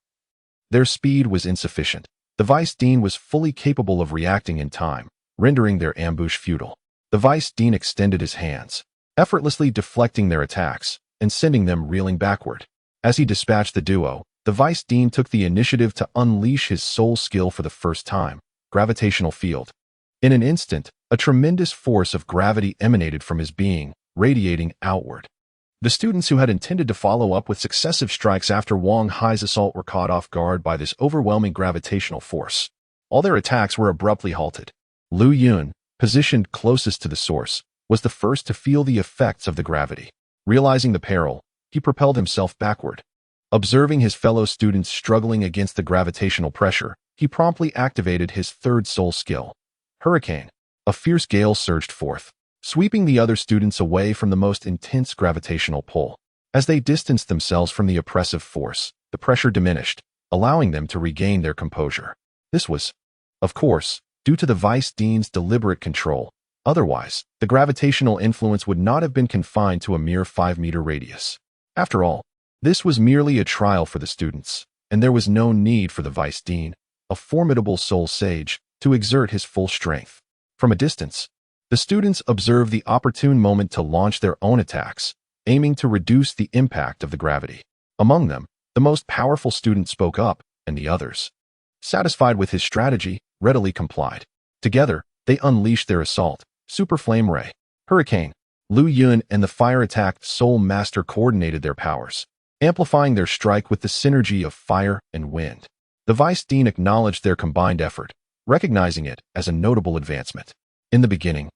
their speed was insufficient. The Vice Dean was fully capable of reacting in time, rendering their ambush futile. The Vice Dean extended his hands, effortlessly deflecting their attacks and sending them reeling backward. As he dispatched the duo, the Vice Dean took the initiative to unleash his soul skill for the first time, gravitational field. In an instant, a tremendous force of gravity emanated from his being, radiating outward. The students who had intended to follow up with successive strikes after Wang Hai's assault were caught off guard by this overwhelming gravitational force. All their attacks were abruptly halted. Lu Yun, positioned closest to the source, was the first to feel the effects of the gravity. Realizing the peril, he propelled himself backward. Observing his fellow students struggling against the gravitational pressure, he promptly activated his third soul skill, Hurricane. A fierce gale surged forth, sweeping the other students away from the most intense gravitational pull. As they distanced themselves from the oppressive force, the pressure diminished, allowing them to regain their composure. This was, of course, due to the Vice Dean's deliberate control. Otherwise, the gravitational influence would not have been confined to a mere 5-meter radius. After all, this was merely a trial for the students, and there was no need for the Vice Dean, a formidable soul sage, to exert his full strength. From a distance, the students observed the opportune moment to launch their own attacks, aiming to reduce the impact of the gravity. Among them, the most powerful student spoke up, and the others, satisfied with his strategy, readily complied. Together, they unleashed their assault. Super Flame Ray, Hurricane, Lu Yun and the fire-attacked Soul Master coordinated their powers, amplifying their strike with the synergy of fire and wind. The Vice Dean acknowledged their combined effort, recognizing it as a notable advancement. In the beginning,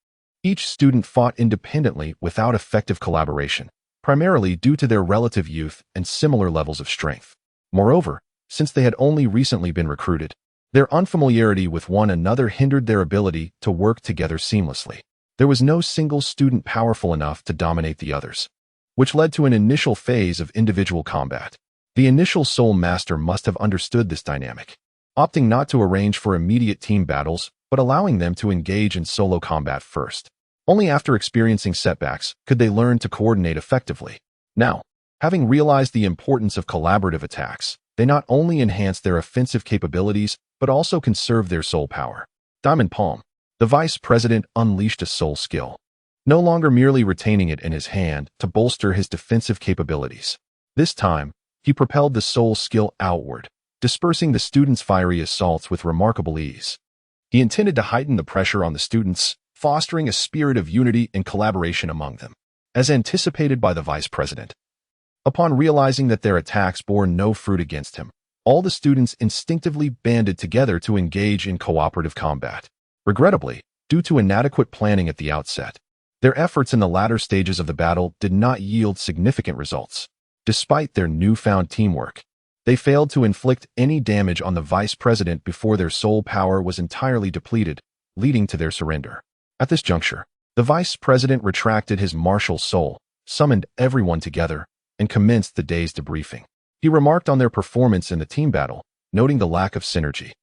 each student fought independently without effective collaboration, primarily due to their relative youth and similar levels of strength. Moreover, since they had only recently been recruited, their unfamiliarity with one another hindered their ability to work together seamlessly. There was no single student powerful enough to dominate the others, which led to an initial phase of individual combat. The initial Soul Master must have understood this dynamic, opting not to arrange for immediate team battles, but allowing them to engage in solo combat first. Only after experiencing setbacks could they learn to coordinate effectively. Now, having realized the importance of collaborative attacks, they not only enhanced their offensive capabilities, but also conserved their soul power. Diamond Palm, the Vice President unleashed a soul skill, no longer merely retaining it in his hand to bolster his defensive capabilities. This time, he propelled the soul skill outward, dispersing the students' fiery assaults with remarkable ease. He intended to heighten the pressure on the students, fostering a spirit of unity and collaboration among them, as anticipated by the Vice President. Upon realizing that their attacks bore no fruit against him, all the students instinctively banded together to engage in cooperative combat. Regrettably, due to inadequate planning at the outset, their efforts in the latter stages of the battle did not yield significant results. Despite their newfound teamwork, they failed to inflict any damage on the Vice President before their soul power was entirely depleted, leading to their surrender. At this juncture, the Vice President retracted his martial soul, summoned everyone together, and commenced the day's debriefing. He remarked on their performance in the team battle, noting the lack of synergy,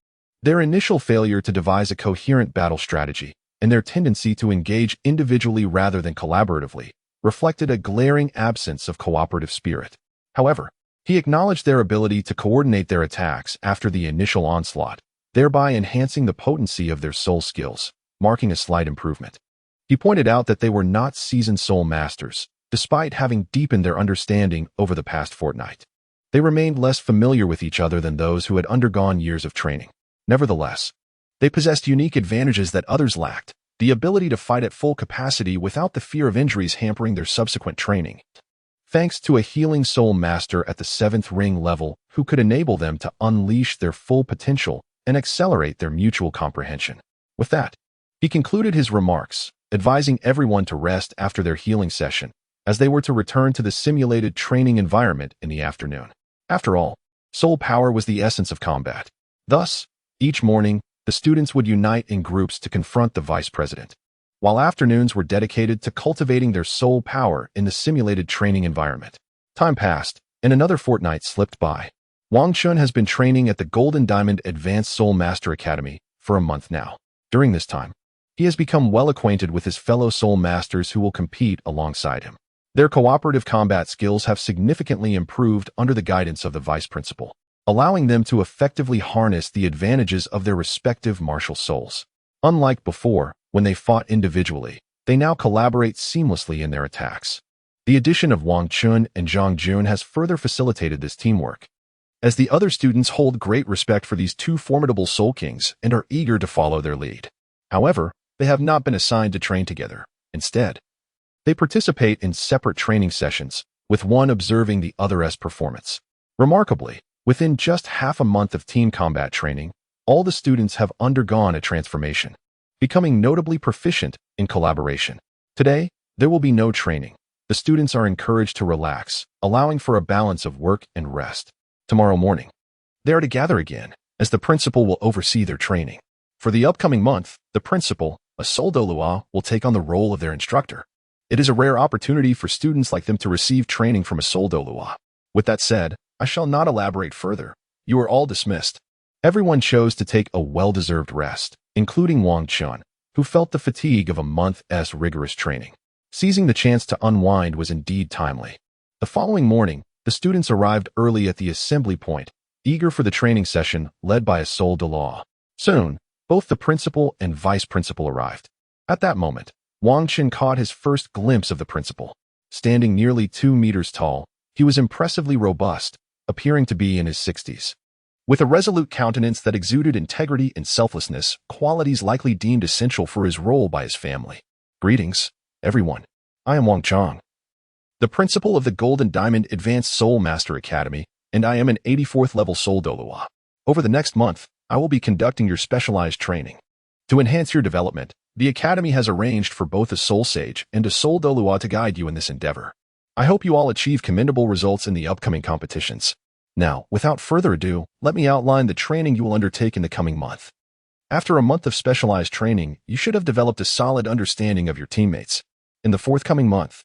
their initial failure to devise a coherent battle strategy, and their tendency to engage individually rather than collaboratively, reflected a glaring absence of cooperative spirit. However, he acknowledged their ability to coordinate their attacks after the initial onslaught, thereby enhancing the potency of their soul skills, marking a slight improvement. He pointed out that they were not seasoned soul masters, despite having deepened their understanding over the past fortnight. They remained less familiar with each other than those who had undergone years of training. Nevertheless, they possessed unique advantages that others lacked, the ability to fight at full capacity without the fear of injuries hampering their subsequent training. Thanks to a healing soul master at the 7th ring level who could enable them to unleash their full potential and accelerate their mutual comprehension. With that, he concluded his remarks, advising everyone to rest after their healing session, as they were to return to the simulated training environment in the afternoon. After all, soul power was the essence of combat. Thus, each morning, the students would unite in groups to confront the Vice President, while afternoons were dedicated to cultivating their soul power in the simulated training environment. Time passed, and another fortnight slipped by. Wang Chun has been training at the Golden Diamond Advanced Soul Master Academy for a month now. During this time, he has become well acquainted with his fellow soul masters who will compete alongside him. Their cooperative combat skills have significantly improved under the guidance of the Vice Principal, allowing them to effectively harness the advantages of their respective martial souls. Unlike before, when they fought individually, they now collaborate seamlessly in their attacks. The addition of Wang Chun and Zhang Jun has further facilitated this teamwork. as the other students hold great respect for these two formidable Soul Kings and are eager to follow their lead. However, they have not been assigned to train together. Instead, they participate in separate training sessions, with one observing the other's performance. Remarkably, within just half a month of team combat training, all the students have undergone a transformation, becoming notably proficient in collaboration. Today, there will be no training. The students are encouraged to relax, allowing for a balance of work and rest. Tomorrow morning, they are to gather again, as the principal will oversee their training. For the upcoming month, the principal, a Soul Douluo, will take on the role of their instructor. It is a rare opportunity for students like them to receive training from a Soul Douluo. With that said, I shall not elaborate further. You are all dismissed. Everyone chose to take a well-deserved rest, including Wang Chun, who felt the fatigue of a month's rigorous training. Seizing the chance to unwind was indeed timely. The following morning, the students arrived early at the assembly point, eager for the training session led by a Soul Douluo. Soon, both the principal and vice principal arrived. At that moment, Wang Chun caught his first glimpse of the principal. Standing nearly 2 meters tall, he was impressively robust, appearing to be in his 60s. With a resolute countenance that exuded integrity and selflessness, qualities likely deemed essential for his role by his family. Greetings, everyone. I am Wang Chong, the principal of the Golden Diamond Advanced Soul Master Academy, and I am an 84th level Soul Douluo. Over the next month, I will be conducting your specialized training. To enhance your development, the Academy has arranged for both a Soul Sage and a Soul Douluo to guide you in this endeavor. I hope you all achieve commendable results in the upcoming competitions. Now, without further ado, let me outline the training you will undertake in the coming month. After a month of specialized training, you should have developed a solid understanding of your teammates. In the forthcoming month,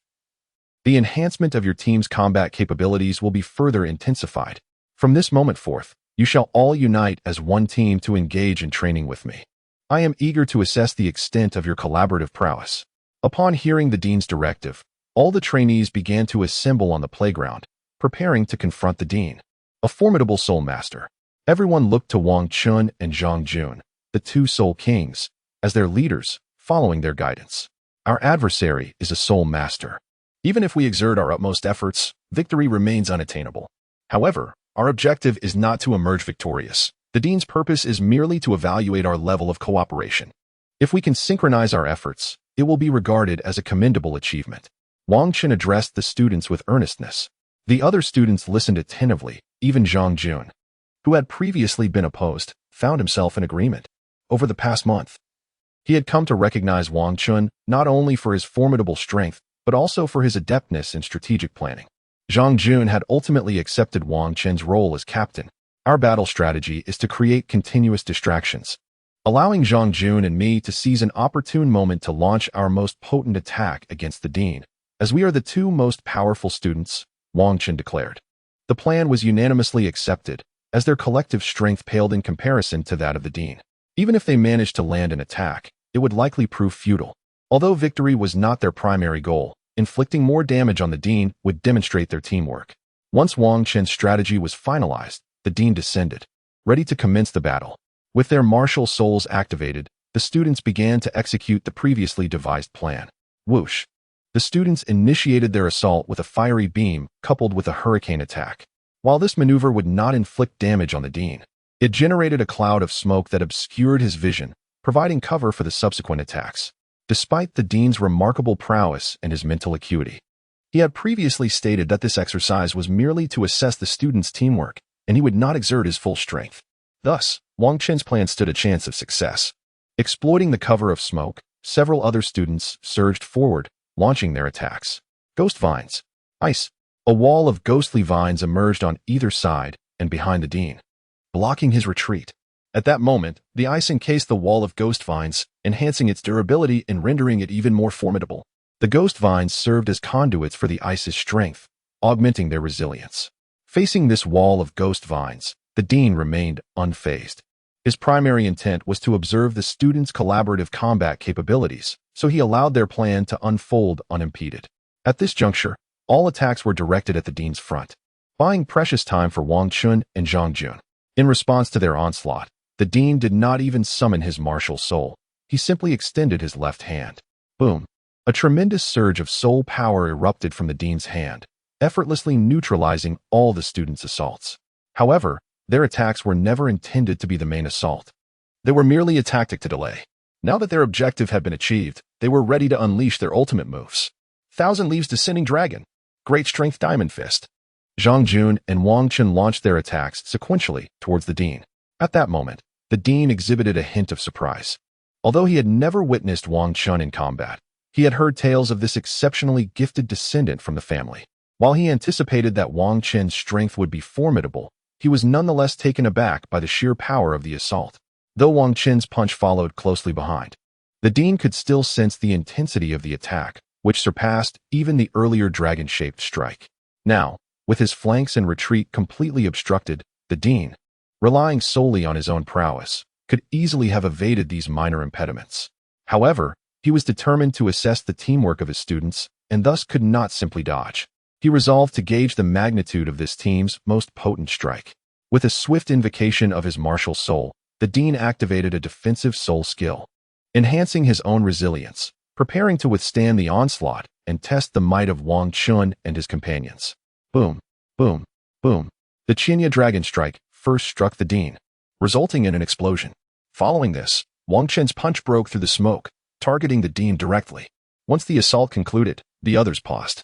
the enhancement of your team's combat capabilities will be further intensified. From this moment forth, you shall all unite as one team to engage in training with me. I am eager to assess the extent of your collaborative prowess. Upon hearing the dean's directive, all the trainees began to assemble on the playground, preparing to confront the dean, a formidable soul master. Everyone looked to Wang Chun and Zhang Jun, the two soul kings, as their leaders, following their guidance. Our adversary is a soul master. Even if we exert our utmost efforts, victory remains unattainable. However, our objective is not to emerge victorious. The dean's purpose is merely to evaluate our level of cooperation. If we can synchronize our efforts, it will be regarded as a commendable achievement. Wang Chun addressed the students with earnestness. The other students listened attentively. Even Zhang Jun, who had previously been opposed, found himself in agreement. Over the past month, he had come to recognize Wang Chun not only for his formidable strength, but also for his adeptness in strategic planning. Zhang Jun had ultimately accepted Wang Chun's role as captain. Our battle strategy is to create continuous distractions, allowing Zhang Jun and me to seize an opportune moment to launch our most potent attack against the dean. As we are the two most powerful students, Wang Chun declared. The plan was unanimously accepted, as their collective strength paled in comparison to that of the dean. Even if they managed to land an attack, it would likely prove futile. Although victory was not their primary goal, inflicting more damage on the dean would demonstrate their teamwork. Once Wang Chun's strategy was finalized, the dean descended, ready to commence the battle. With their martial souls activated, the students began to execute the previously devised plan. Whoosh! The students initiated their assault with a fiery beam coupled with a hurricane attack. While this maneuver would not inflict damage on the dean, it generated a cloud of smoke that obscured his vision, providing cover for the subsequent attacks. Despite the dean's remarkable prowess and his mental acuity, he had previously stated that this exercise was merely to assess the students' teamwork, and he would not exert his full strength. Thus, Wang Chun's plan stood a chance of success. Exploiting the cover of smoke, several other students surged forward, launching their attacks. Ghost vines. Ice. A wall of ghostly vines emerged on either side and behind the dean, blocking his retreat. At that moment, the ice encased the wall of ghost vines, enhancing its durability and rendering it even more formidable. The ghost vines served as conduits for the ice's strength, augmenting their resilience. Facing this wall of ghost vines, the dean remained unfazed. His primary intent was to observe the students' collaborative combat capabilities, so he allowed their plan to unfold unimpeded. At this juncture, all attacks were directed at the dean's front, buying precious time for Wang Chun and Zhang Jun. In response to their onslaught, the dean did not even summon his martial soul. He simply extended his left hand. Boom! A tremendous surge of soul power erupted from the dean's hand, effortlessly neutralizing all the students' assaults. However, their attacks were never intended to be the main assault. They were merely a tactic to delay. Now that their objective had been achieved, they were ready to unleash their ultimate moves. Thousand Leaves Descending Dragon, Great Strength Diamond Fist. Zhang Jun and Wang Chun launched their attacks sequentially towards the dean. At that moment, the dean exhibited a hint of surprise. Although he had never witnessed Wang Chun in combat, he had heard tales of this exceptionally gifted descendant from the family. While he anticipated that Wang Chun's strength would be formidable, he was nonetheless taken aback by the sheer power of the assault. Though Wang Chun's punch followed closely behind, the dean could still sense the intensity of the attack, which surpassed even the earlier dragon-shaped strike. Now, with his flanks and retreat completely obstructed, the dean, relying solely on his own prowess, could easily have evaded these minor impediments. However, he was determined to assess the teamwork of his students and thus could not simply dodge. He resolved to gauge the magnitude of this team's most potent strike. With a swift invocation of his martial soul, the dean activated a defensive soul skill, enhancing his own resilience, preparing to withstand the onslaught and test the might of Wang Chun and his companions. Boom, boom, boom. The Qinya Dragon Strike first struck the dean, resulting in an explosion. Following this, Wang Chun's punch broke through the smoke, targeting the dean directly. Once the assault concluded, the others paused,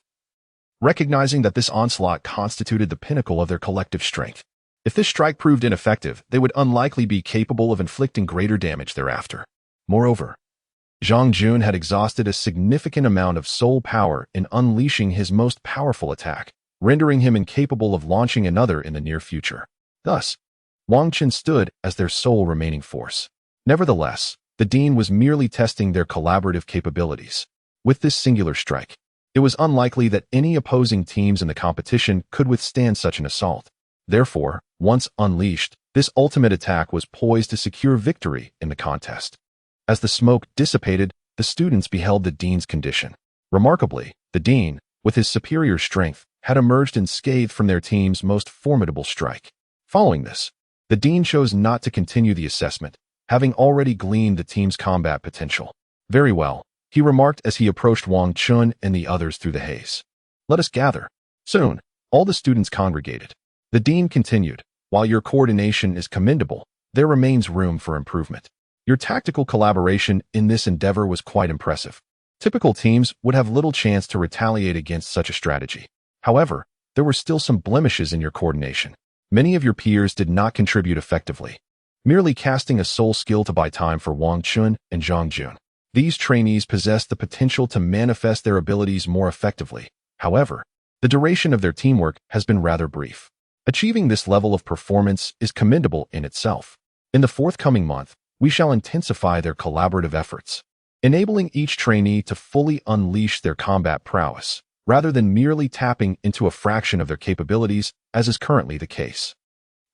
recognizing that this onslaught constituted the pinnacle of their collective strength. If this strike proved ineffective, they would unlikely be capable of inflicting greater damage thereafter. Moreover, Zhang Jun had exhausted a significant amount of soul power in unleashing his most powerful attack, rendering him incapable of launching another in the near future. Thus, Wang Chun stood as their sole remaining force. Nevertheless, the dean was merely testing their collaborative capabilities. With this singular strike, it was unlikely that any opposing teams in the competition could withstand such an assault. Therefore, once unleashed, this ultimate attack was poised to secure victory in the contest. As the smoke dissipated, the students beheld the dean's condition. Remarkably, the dean, with his superior strength, had emerged unscathed from their team's most formidable strike. Following this, the dean chose not to continue the assessment, having already gleaned the team's combat potential. Very well, he remarked as he approached Wang Chun and the others through the haze. Let us gather. Soon, all the students congregated. The dean continued, while your coordination is commendable, there remains room for improvement. Your tactical collaboration in this endeavor was quite impressive. Typical teams would have little chance to retaliate against such a strategy. However, there were still some blemishes in your coordination. Many of your peers did not contribute effectively, merely casting a soul skill to buy time for Wang Chun and Zhang Jun. These trainees possessed the potential to manifest their abilities more effectively. However, the duration of their teamwork has been rather brief. Achieving this level of performance is commendable in itself. In the forthcoming month, we shall intensify their collaborative efforts, enabling each trainee to fully unleash their combat prowess, rather than merely tapping into a fraction of their capabilities, as is currently the case.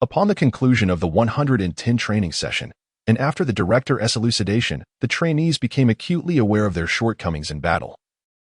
Upon the conclusion of the 110 training session, and after the director's elucidation, the trainees became acutely aware of their shortcomings in battle,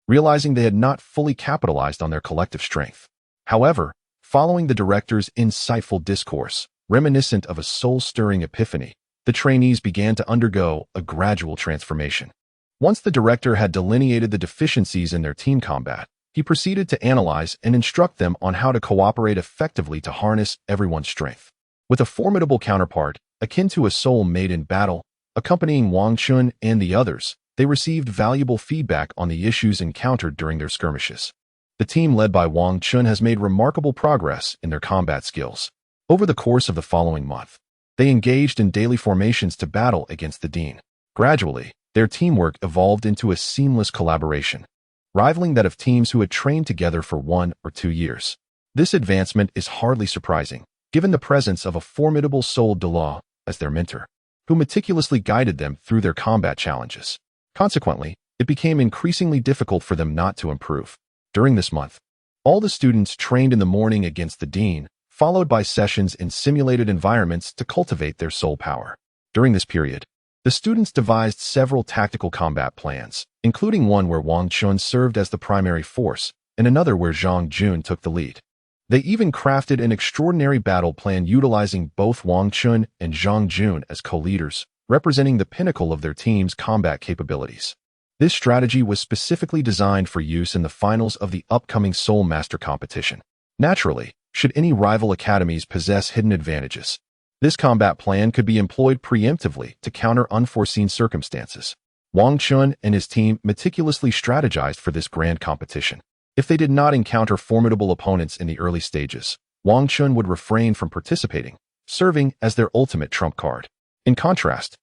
realizing they had not fully capitalized on their collective strength. However, following the director's insightful discourse, reminiscent of a soul-stirring epiphany, the trainees began to undergo a gradual transformation. Once the director had delineated the deficiencies in their team combat, he proceeded to analyze and instruct them on how to cooperate effectively to harness everyone's strength. With a formidable counterpart, akin to a soul made in battle, accompanying Wang Chun and the others, they received valuable feedback on the issues encountered during their skirmishes. The team led by Wang Chun has made remarkable progress in their combat skills. Over the course of the following month, they engaged in daily formations to battle against the dean. Gradually, their teamwork evolved into a seamless collaboration, rivaling that of teams who had trained together for 1 or 2 years. This advancement is hardly surprising, given the presence of a formidable soul Douluo as their mentor, who meticulously guided them through their combat challenges. Consequently, it became increasingly difficult for them not to improve. During this month, all the students trained in the morning against the dean, followed by sessions in simulated environments to cultivate their soul power. During this period, the students devised several tactical combat plans, including one where Wang Chun served as the primary force and another where Zhang Jun took the lead. They even crafted an extraordinary battle plan utilizing both Wang Chun and Zhang Jun as co-leaders, representing the pinnacle of their team's combat capabilities. This strategy was specifically designed for use in the finals of the upcoming Soul Master competition. Naturally, should any rival academies possess hidden advantages. This combat plan could be employed preemptively to counter unforeseen circumstances. Wang Chun and his team meticulously strategized for this grand competition. If they did not encounter formidable opponents in the early stages, Wang Chun would refrain from participating, serving as their ultimate trump card. In contrast,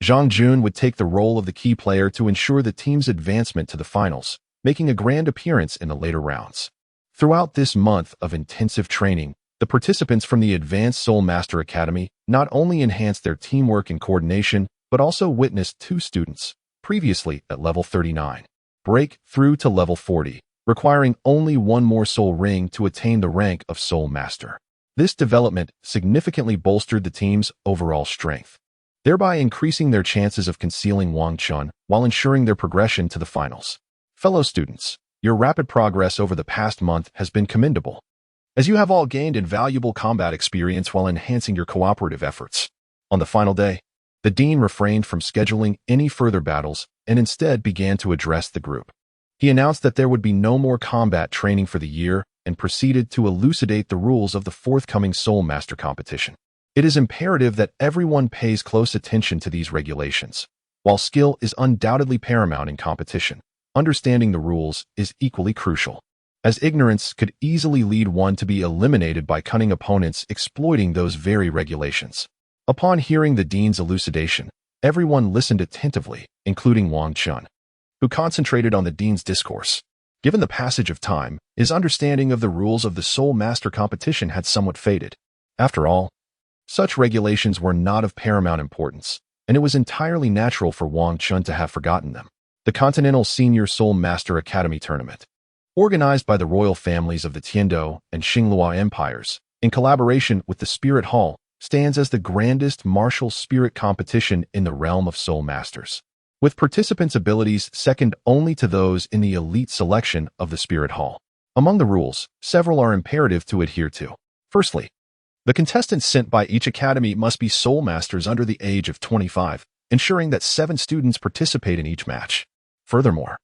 Zhang Jun would take the role of the key player to ensure the team's advancement to the finals, making a grand appearance in the later rounds. Throughout this month of intensive training, the participants from the Advanced Soul Master Academy not only enhanced their teamwork and coordination, but also witnessed two students, previously at level 39, break through to level 40, requiring only one more soul ring to attain the rank of Soul Master. This development significantly bolstered the team's overall strength, thereby increasing their chances of concealing Wang Chun while ensuring their progression to the finals. Fellow students, your rapid progress over the past month has been commendable, as you have all gained invaluable combat experience while enhancing your cooperative efforts. On the final day, the dean refrained from scheduling any further battles and instead began to address the group. He announced that there would be no more combat training for the year and proceeded to elucidate the rules of the forthcoming Soul Master competition. It is imperative that everyone pays close attention to these regulations. While skill is undoubtedly paramount in competition, understanding the rules is equally crucial, as ignorance could easily lead one to be eliminated by cunning opponents exploiting those very regulations. Upon hearing the dean's elucidation, everyone listened attentively, including Wang Chun, who concentrated on the dean's discourse. Given the passage of time, his understanding of the rules of the Soul Master competition had somewhat faded. After all, such regulations were not of paramount importance, and it was entirely natural for Wang Chun to have forgotten them. The Continental Senior Soul Master Academy Tournament, organized by the royal families of the Tiando and Luo Empires, in collaboration with the Spirit Hall, stands as the grandest martial spirit competition in the realm of Soul Masters, with participants' abilities second only to those in the elite selection of the Spirit Hall. Among the rules, several are imperative to adhere to. Firstly, the contestants sent by each academy must be Soul Masters under the age of 25, ensuring that 7 students participate in each match. Furthermore,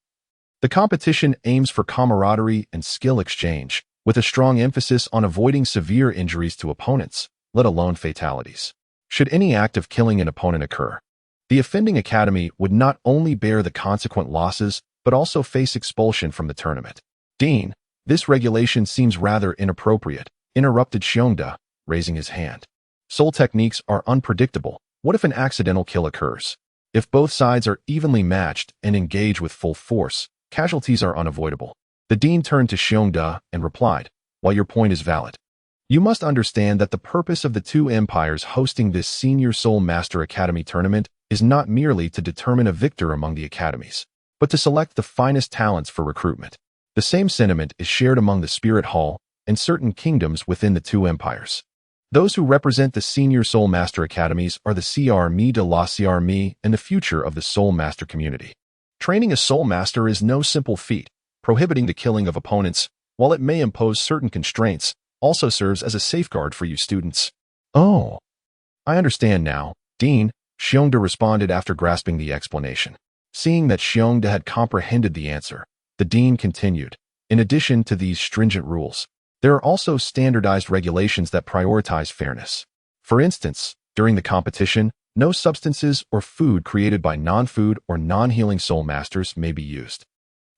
the competition aims for camaraderie and skill exchange, with a strong emphasis on avoiding severe injuries to opponents, let alone fatalities. Should any act of killing an opponent occur, the offending academy would not only bear the consequent losses, but also face expulsion from the tournament. Dean, this regulation seems rather inappropriate, interrupted Xiongda, raising his hand. Soul techniques are unpredictable. What if an accidental kill occurs? If both sides are evenly matched and engage with full force, casualties are unavoidable. The dean turned to Xiongda and replied, while your point is valid, you must understand that the purpose of the two empires hosting this Senior Soul Master Academy tournament is not merely to determine a victor among the academies, but to select the finest talents for recruitment. The same sentiment is shared among the Spirit Hall and certain kingdoms within the two empires. Those who represent the Senior Soul Master Academies are the CRME de la CRME and the future of the Soul Master community. Training a Soul Master is no simple feat. Prohibiting the killing of opponents, while it may impose certain constraints, also serves as a safeguard for you students. Oh, I understand now, Dean, Xiongda responded after grasping the explanation. Seeing that Xiongda had comprehended the answer, the dean continued, in addition to these stringent rules, there are also standardized regulations that prioritize fairness. For instance, during the competition, no substances or food created by non-food or non-healing soul masters may be used.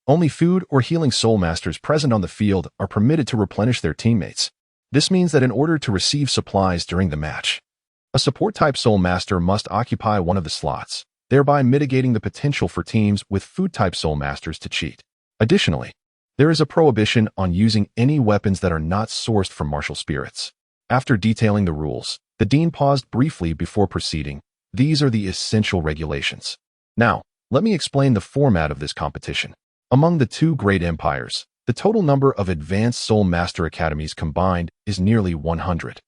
Only food or healing soul masters present on the field are permitted to replenish their teammates. This means that in order to receive supplies during the match, a support-type soul master must occupy one of the slots, thereby mitigating the potential for teams with food-type soul masters to cheat. Additionally, there is a prohibition on using any weapons that are not sourced from martial spirits. After detailing the rules, the dean paused briefly before proceeding. These are the essential regulations. Now, let me explain the format of this competition. Among the two great empires, the total number of advanced soul master academies combined is nearly 100.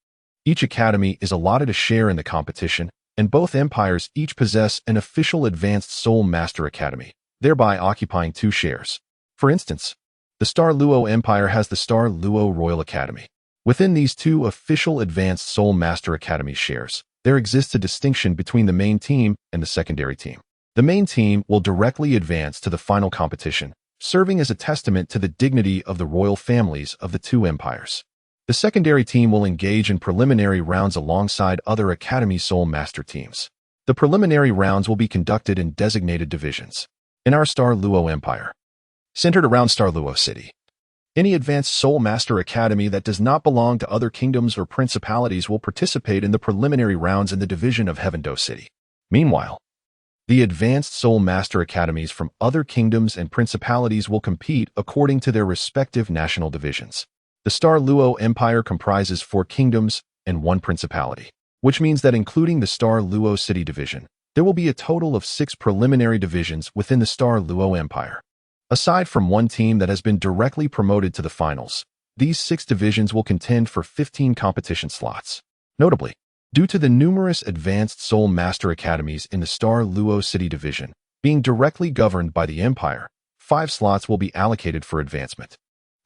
Each academy is allotted a share in the competition, and both empires each possess an official advanced soul master academy, thereby occupying 2 shares. For instance, the Star Luo Empire has the Star Luo Royal Academy. Within these 2 official advanced soul master academy shares, there exists a distinction between the main team and the secondary team. The main team will directly advance to the final competition, serving as a testament to the dignity of the royal families of the 2 empires. The secondary team will engage in preliminary rounds alongside other Academy Soul Master teams. The preliminary rounds will be conducted in designated divisions. In our Star Luo Empire, centered around Star Luo City, any advanced Soul Master Academy that does not belong to other kingdoms or principalities will participate in the preliminary rounds in the division of Heaven-Do City. Meanwhile, the advanced Soul Master Academies from other kingdoms and principalities will compete according to their respective national divisions. The Star Luo Empire comprises 4 kingdoms and 1 principality, which means that including the Star Luo City division, there will be a total of 6 preliminary divisions within the Star Luo Empire. Aside from 1 team that has been directly promoted to the finals, these 6 divisions will contend for 15 competition slots. Notably, due to the numerous advanced Soul Master Academies in the Star Luo City division being directly governed by the Empire, 5 slots will be allocated for advancement.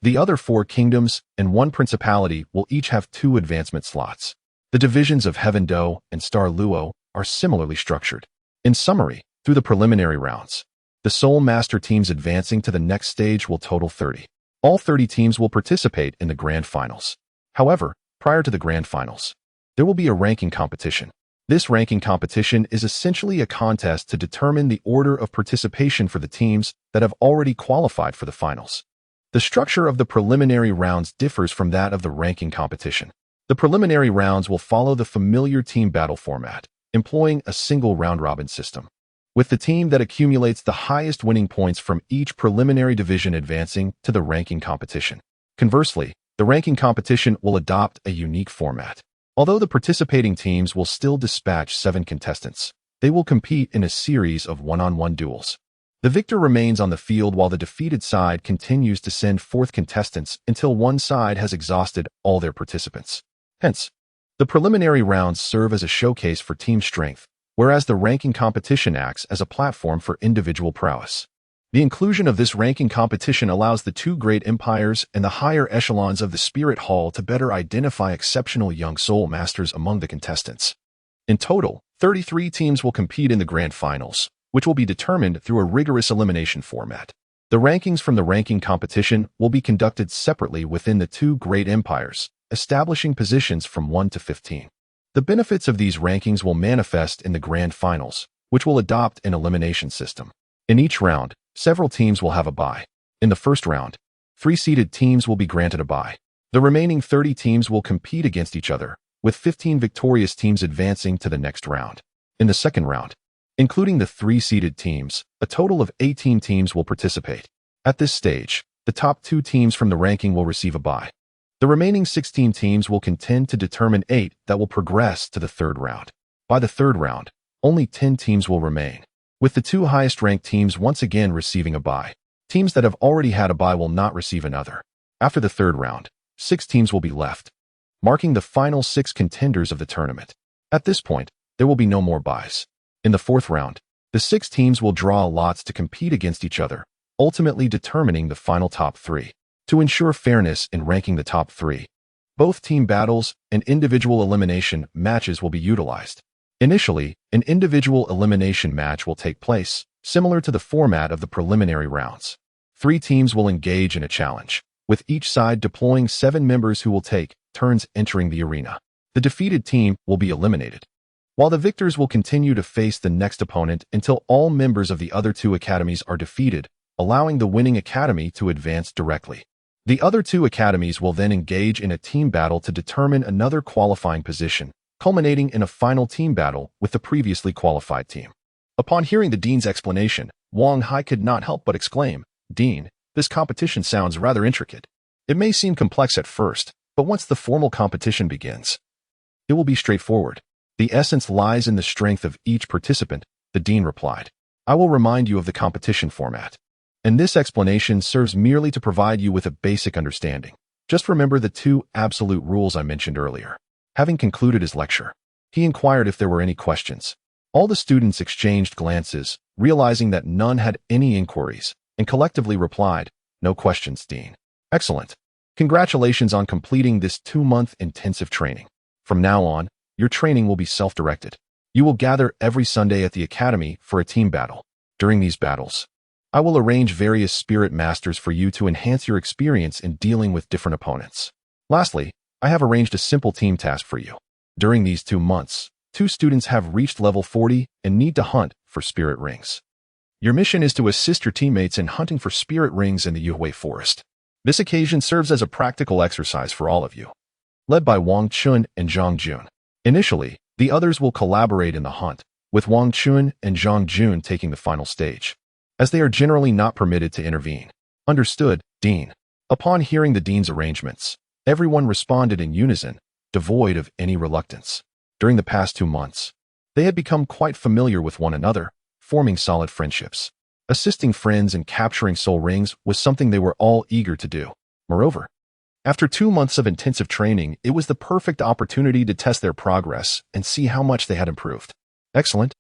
The other 4 kingdoms and 1 principality will each have 2 advancement slots. The divisions of Heaven-Do and Star Luo are similarly structured. In summary, through the preliminary rounds, the Soul Master teams advancing to the next stage will total 30. All 30 teams will participate in the Grand Finals. However, prior to the Grand Finals, there will be a ranking competition. This ranking competition is essentially a contest to determine the order of participation for the teams that have already qualified for the finals. The structure of the preliminary rounds differs from that of the ranking competition. The preliminary rounds will follow the familiar team battle format, employing a single round-robin system, with the team that accumulates the highest winning points from each preliminary division advancing to the ranking competition. Conversely, the ranking competition will adopt a unique format. Although the participating teams will still dispatch 7 contestants, they will compete in a series of one-on-one duels. The victor remains on the field while the defeated side continues to send forth contestants until one side has exhausted all their participants. Hence, the preliminary rounds serve as a showcase for team strength, whereas the ranking competition acts as a platform for individual prowess. The inclusion of this ranking competition allows the 2 great empires and the higher echelons of the Spirit Hall to better identify exceptional young soul masters among the contestants. In total, 33 teams will compete in the Grand Finals, which will be determined through a rigorous elimination format. The rankings from the ranking competition will be conducted separately within the 2 great empires, establishing positions from 1 to 15. The benefits of these rankings will manifest in the Grand Finals, which will adopt an elimination system. In each round, several teams will have a bye. In the first round, 3 seeded teams will be granted a bye. The remaining 30 teams will compete against each other, with 15 victorious teams advancing to the next round. In the second round, including the 3 seeded teams, a total of 18 teams will participate. At this stage, the top 2 teams from the ranking will receive a bye. The remaining 16 teams will contend to determine 8 that will progress to the third round. By the third round, only 10 teams will remain, with the 2 highest-ranked teams once again receiving a bye. Teams that have already had a bye will not receive another. After the third round, 6 teams will be left, marking the final 6 contenders of the tournament. At this point, there will be no more byes. In the fourth round, the 6 teams will draw lots to compete against each other, ultimately determining the final top 3. To ensure fairness in ranking the top 3, both team battles and individual elimination matches will be utilized. Initially, an individual elimination match will take place, similar to the format of the preliminary rounds. 3 teams will engage in a challenge, with each side deploying 7 members who will take turns entering the arena. The defeated team will be eliminated, while the victors will continue to face the next opponent until all members of the other 2 academies are defeated, allowing the winning academy to advance directly. The other 2 academies will then engage in a team battle to determine another qualifying position, culminating in a final team battle with the previously qualified team. Upon hearing the dean's explanation, Wang Hai could not help but exclaim, "Dean, this competition sounds rather intricate. It may seem complex at first, but once the formal competition begins, it will be straightforward. The essence lies in the strength of each participant," the dean replied. "I will remind you of the competition format, and this explanation serves merely to provide you with a basic understanding. Just remember the 2 absolute rules I mentioned earlier." Having concluded his lecture, he inquired if there were any questions. All the students exchanged glances, realizing that none had any inquiries, and collectively replied, "No questions, Dean." "Excellent. Congratulations on completing this 2-month intensive training. From now on, your training will be self-directed. You will gather every Sunday at the academy for a team battle. During these battles, I will arrange various spirit masters for you to enhance your experience in dealing with different opponents. Lastly, I have arranged a simple team task for you. During these 2 months, 2 students have reached level 40 and need to hunt for spirit rings. Your mission is to assist your teammates in hunting for spirit rings in the Yuhui Forest. This occasion serves as a practical exercise for all of you. Led by Wang Chun and Zhang Jun. Initially, the others will collaborate in the hunt, with Wang Chun and Zhang Jun taking the final stage, as they are generally not permitted to intervene. Understood, Dean. Upon hearing the Dean's arrangements, everyone responded in unison, devoid of any reluctance. During the past 2 months, they had become quite familiar with one another, forming solid friendships. Assisting friends in capturing soul rings was something they were all eager to do. Moreover, after 2 months of intensive training, it was the perfect opportunity to test their progress and see how much they had improved. Excellent.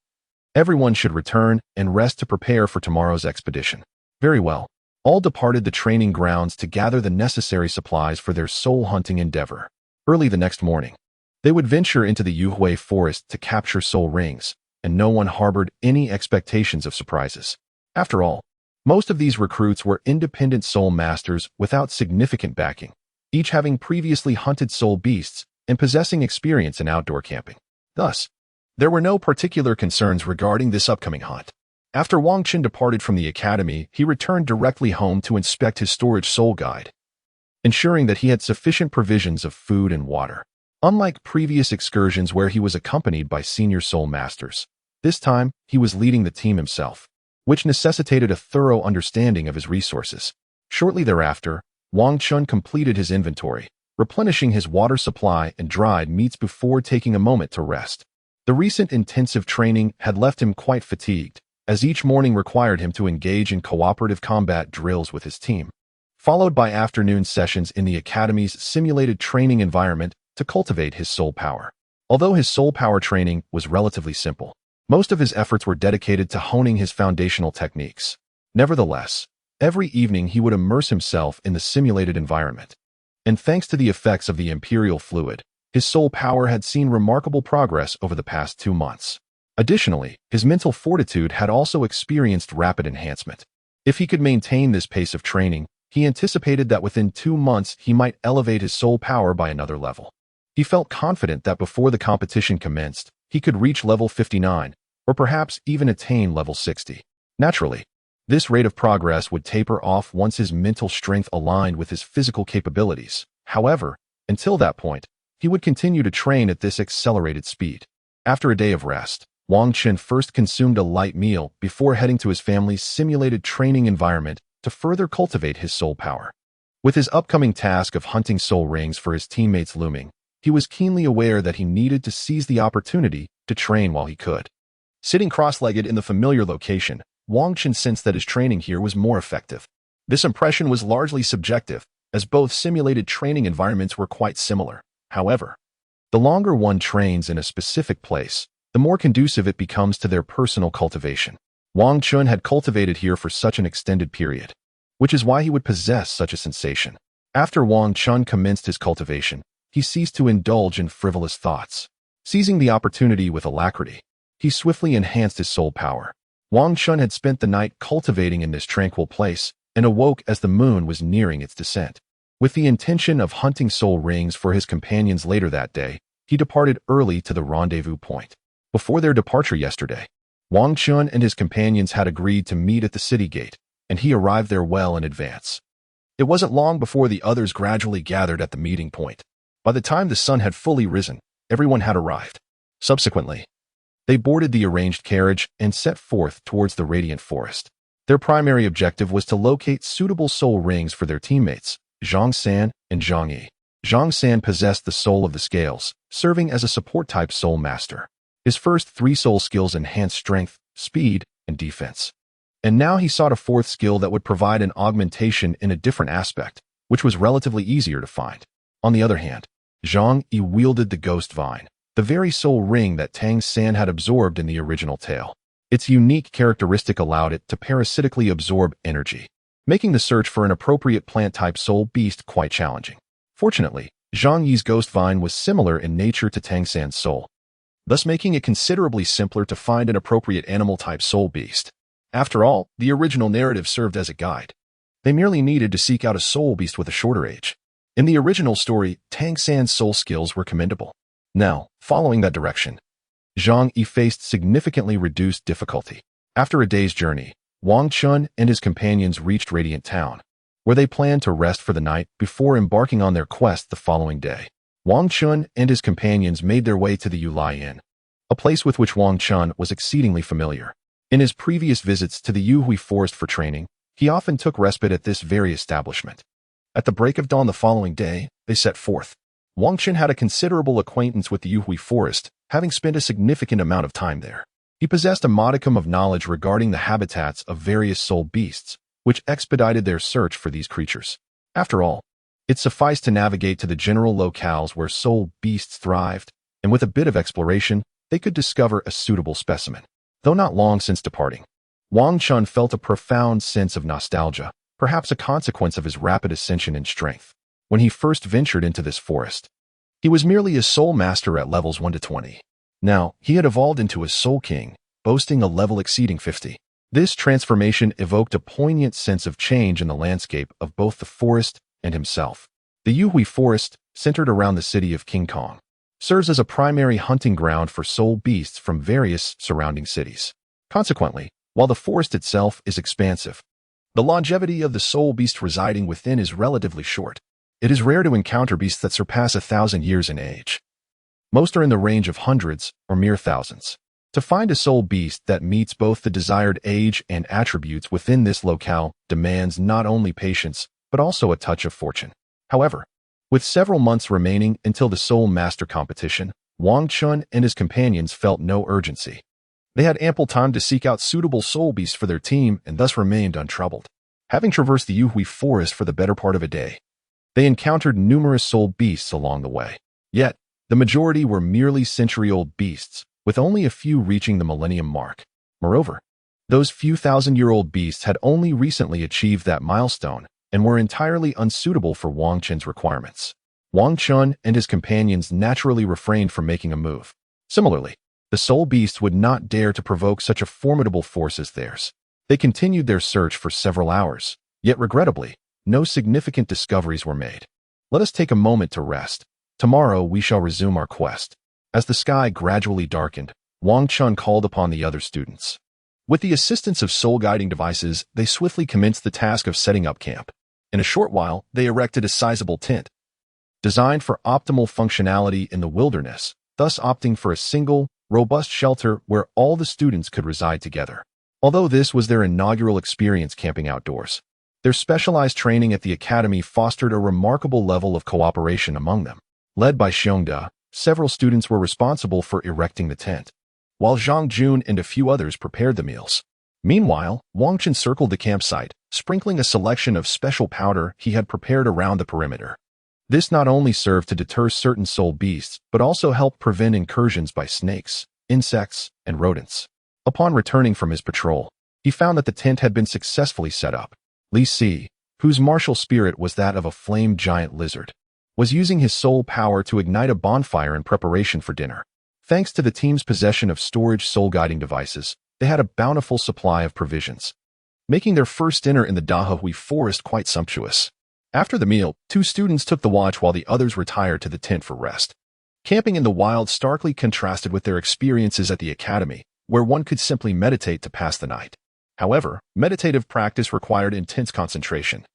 Everyone should return and rest to prepare for tomorrow's expedition. Very well. All departed the training grounds to gather the necessary supplies for their soul hunting endeavor. Early the next morning, they would venture into the Yuhui Forest to capture soul rings, and no one harbored any expectations of surprises. After all, most of these recruits were independent soul masters without significant backing, each having previously hunted soul beasts and possessing experience in outdoor camping. Thus, there were no particular concerns regarding this upcoming hunt. After Wang Qin departed from the academy, he returned directly home to inspect his storage soul guide, ensuring that he had sufficient provisions of food and water. Unlike previous excursions where he was accompanied by senior soul masters, this time he was leading the team himself, which necessitated a thorough understanding of his resources. Shortly thereafter, Wang Chun completed his inventory, replenishing his water supply and dried meats before taking a moment to rest. The recent intensive training had left him quite fatigued, as each morning required him to engage in cooperative combat drills with his team, followed by afternoon sessions in the academy's simulated training environment to cultivate his soul power. Although his soul power training was relatively simple, most of his efforts were dedicated to honing his foundational techniques. Nevertheless, every evening he would immerse himself in the simulated environment, and thanks to the effects of the imperial fluid, his soul power had seen remarkable progress over the past 2 months. Additionally, his mental fortitude had also experienced rapid enhancement. If he could maintain this pace of training, he anticipated that within 2 months he might elevate his soul power by another level. He felt confident that before the competition commenced, he could reach level 59, or perhaps even attain level 60. Naturally, this rate of progress would taper off once his mental strength aligned with his physical capabilities. However, until that point, he would continue to train at this accelerated speed. After a day of rest, Wang Qin first consumed a light meal before heading to his family's simulated training environment to further cultivate his soul power. With his upcoming task of hunting soul rings for his teammates looming, he was keenly aware that he needed to seize the opportunity to train while he could. Sitting cross-legged in the familiar location, Wang Qin sensed that his training here was more effective. This impression was largely subjective, as both simulated training environments were quite similar. However, the longer one trains in a specific place, the more conducive it becomes to their personal cultivation. Wang Chun had cultivated here for such an extended period, which is why he would possess such a sensation. After Wang Chun commenced his cultivation, he ceased to indulge in frivolous thoughts. Seizing the opportunity with alacrity, he swiftly enhanced his soul power. Wang Chun had spent the night cultivating in this tranquil place and awoke as the moon was nearing its descent. With the intention of hunting soul rings for his companions later that day, he departed early to the rendezvous point. Before their departure yesterday, Wang Chun and his companions had agreed to meet at the city gate, and he arrived there well in advance. It wasn't long before the others gradually gathered at the meeting point. By the time the sun had fully risen, everyone had arrived. Subsequently, they boarded the arranged carriage and set forth towards the Radiant Forest. Their primary objective was to locate suitable soul rings for their teammates, Zhang San and Zhang Yi. Zhang San possessed the soul of the scales, serving as a support-type soul master. His first 3 soul skills enhanced strength, speed, and defense. And now he sought a 4th skill that would provide an augmentation in a different aspect, which was relatively easier to find. On the other hand, Zhang Yi wielded the Ghost Vine, the very soul ring that Tang San had absorbed in the original tale. Its unique characteristic allowed it to parasitically absorb energy, making the search for an appropriate plant-type soul beast quite challenging. Fortunately, Zhang Yi's Ghost Vine was similar in nature to Tang San's soul, thus making it considerably simpler to find an appropriate animal-type soul beast. After all, the original narrative served as a guide. They merely needed to seek out a soul beast with a shorter age. In the original story, Tang San's soul skills were commendable. Now, following that direction, Zhang Yi faced significantly reduced difficulty. After a day's journey, Wang Chun and his companions reached Radiant Town, where they planned to rest for the night before embarking on their quest the following day. Wang Chun and his companions made their way to the Yulai Inn, a place with which Wang Chun was exceedingly familiar. In his previous visits to the Yuhui Forest for training, he often took respite at this very establishment. At the break of dawn the following day, they set forth. Wang Chun had a considerable acquaintance with the Yuhui Forest, having spent a significant amount of time there. He possessed a modicum of knowledge regarding the habitats of various soul beasts, which expedited their search for these creatures. After all, it sufficed to navigate to the general locales where soul beasts thrived, and with a bit of exploration, they could discover a suitable specimen. Though not long since departing, Wang Chun felt a profound sense of nostalgia, perhaps a consequence of his rapid ascension in strength. When he first ventured into this forest, he was merely a soul master at levels 1 to 20. Now, he had evolved into a soul king, boasting a level exceeding 50. This transformation evoked a poignant sense of change in the landscape of both the forest and himself. The Yuhui Forest, centered around the city of King Kong, serves as a primary hunting ground for soul beasts from various surrounding cities. Consequently, while the forest itself is expansive, the longevity of the soul beast residing within is relatively short. It is rare to encounter beasts that surpass 1,000 years in age. Most are in the range of hundreds or mere thousands. To find a soul beast that meets both the desired age and attributes within this locale demands not only patience, but also a touch of fortune. However, with several months remaining until the Soul Master competition, Wang Chun and his companions felt no urgency. They had ample time to seek out suitable soul beasts for their team and thus remained untroubled. Having traversed the Yuhui Forest for the better part of a day, they encountered numerous soul beasts along the way. Yet, the majority were merely century-old beasts, with only a few reaching the millennium mark. Moreover, those few thousand-year-old beasts had only recently achieved that milestone and were entirely unsuitable for Wang Chun's requirements. Wang Chun and his companions naturally refrained from making a move. Similarly, the soul beasts would not dare to provoke such a formidable force as theirs. They continued their search for several hours, yet regrettably, no significant discoveries were made. Let us take a moment to rest. Tomorrow we shall resume our quest. As the sky gradually darkened, Wang Chun called upon the other students. With the assistance of soul-guiding devices, they swiftly commenced the task of setting up camp. In a short while, they erected a sizable tent, designed for optimal functionality in the wilderness, thus opting for a single, robust shelter where all the students could reside together. Although this was their inaugural experience camping outdoors, their specialized training at the academy fostered a remarkable level of cooperation among them. Led by Xiongda, several students were responsible for erecting the tent, while Zhang Jun and a few others prepared the meals. Meanwhile, Wang Chun circled the campsite, sprinkling a selection of special powder he had prepared around the perimeter. This not only served to deter certain soul beasts, but also helped prevent incursions by snakes, insects, and rodents. Upon returning from his patrol, he found that the tent had been successfully set up. Li Si, whose martial spirit was that of a flame giant lizard, was using his soul power to ignite a bonfire in preparation for dinner. Thanks to the team's possession of storage soul-guiding devices, they had a bountiful supply of provisions, making their first dinner in the Dahui Forest quite sumptuous. After the meal, 2 students took the watch while the others retired to the tent for rest. Camping in the wild starkly contrasted with their experiences at the academy, where one could simply meditate to pass the night. However, meditative practice required intense concentration,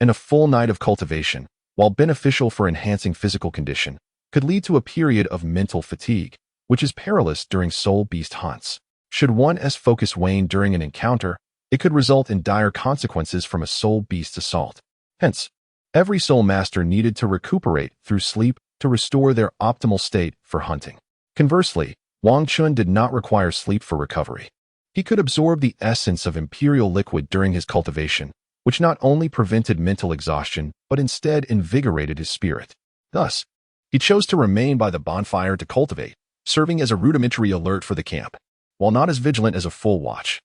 and a full night of cultivation, while beneficial for enhancing physical condition, could lead to a period of mental fatigue, which is perilous during soul beast hunts. Should one's focus wane during an encounter, it could result in dire consequences from a soul beast assault. Hence, every soul master needed to recuperate through sleep to restore their optimal state for hunting. Conversely, Wang Chun did not require sleep for recovery. He could absorb the essence of imperial liquid during his cultivation, which not only prevented mental exhaustion, but instead invigorated his spirit. Thus, he chose to remain by the bonfire to cultivate, serving as a rudimentary alert for the camp, while not as vigilant as a full watch.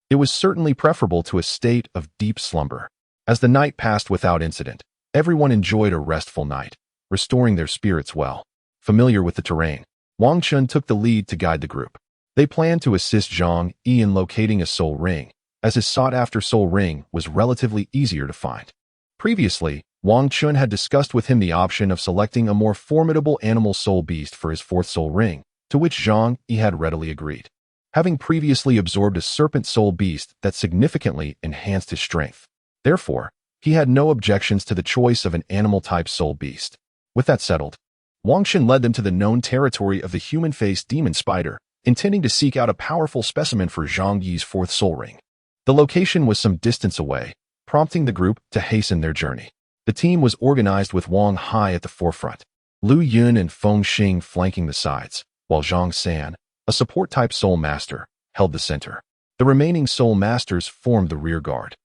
It was certainly preferable to a state of deep slumber. As the night passed without incident, everyone enjoyed a restful night, restoring their spirits well. Familiar with the terrain, Wang Chun took the lead to guide the group. They planned to assist Zhang Yi in locating a soul ring, as his sought-after soul ring was relatively easier to find. Previously, Wang Chun had discussed with him the option of selecting a more formidable animal soul beast for his fourth soul ring, to which Zhang Yi had readily agreed, having previously absorbed a serpent soul beast that significantly enhanced his strength. Therefore, he had no objections to the choice of an animal-type soul beast. With that settled, Wang Chun led them to the known territory of the human-faced demon spider, intending to seek out a powerful specimen for Zhang Yi's fourth soul ring. The location was some distance away, prompting the group to hasten their journey. The team was organized with Wang Hai at the forefront, Lu Yun and Feng Xing flanking the sides, while Zhang San, a support-type soul master, held the center. The remaining soul masters formed the rear guard.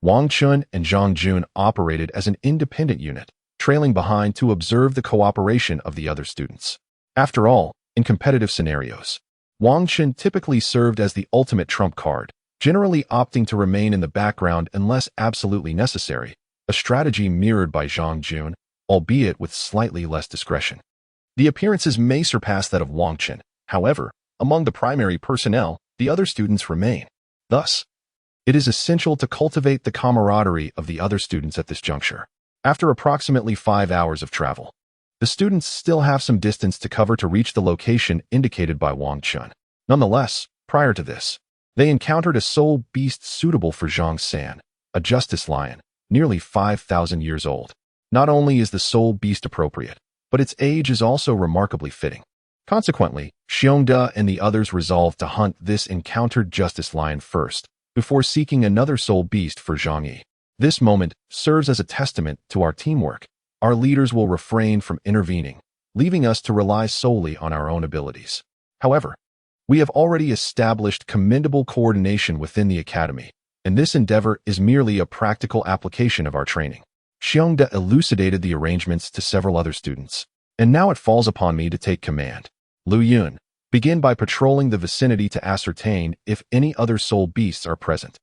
Wang Chun and Zhang Jun operated as an independent unit, trailing behind to observe the cooperation of the other students. After all, in competitive scenarios, Wang Chun typically served as the ultimate trump card, generally opting to remain in the background unless absolutely necessary, a strategy mirrored by Zhang Jun, albeit with slightly less discretion. The appearances may surpass that of Wang Chun, however, among the primary personnel, the other students remain. Thus, it is essential to cultivate the camaraderie of the other students at this juncture. After approximately 5 hours of travel, the students still have some distance to cover to reach the location indicated by Wang Chun. Nonetheless, prior to this, they encountered a soul beast suitable for Zhang San, a justice lion, nearly 5,000 years old. Not only is the soul beast appropriate, but its age is also remarkably fitting. Consequently, Xiongda and the others resolved to hunt this encountered justice lion first, before seeking another soul beast for Zhang Yi. This moment serves as a testament to our teamwork. Our leaders will refrain from intervening, leaving us to rely solely on our own abilities. However, we have already established commendable coordination within the academy, and this endeavor is merely a practical application of our training. Xiongda elucidated the arrangements to several other students, and now it falls upon me to take command. Lu Yun, begin by patrolling the vicinity to ascertain if any other soul beasts are present.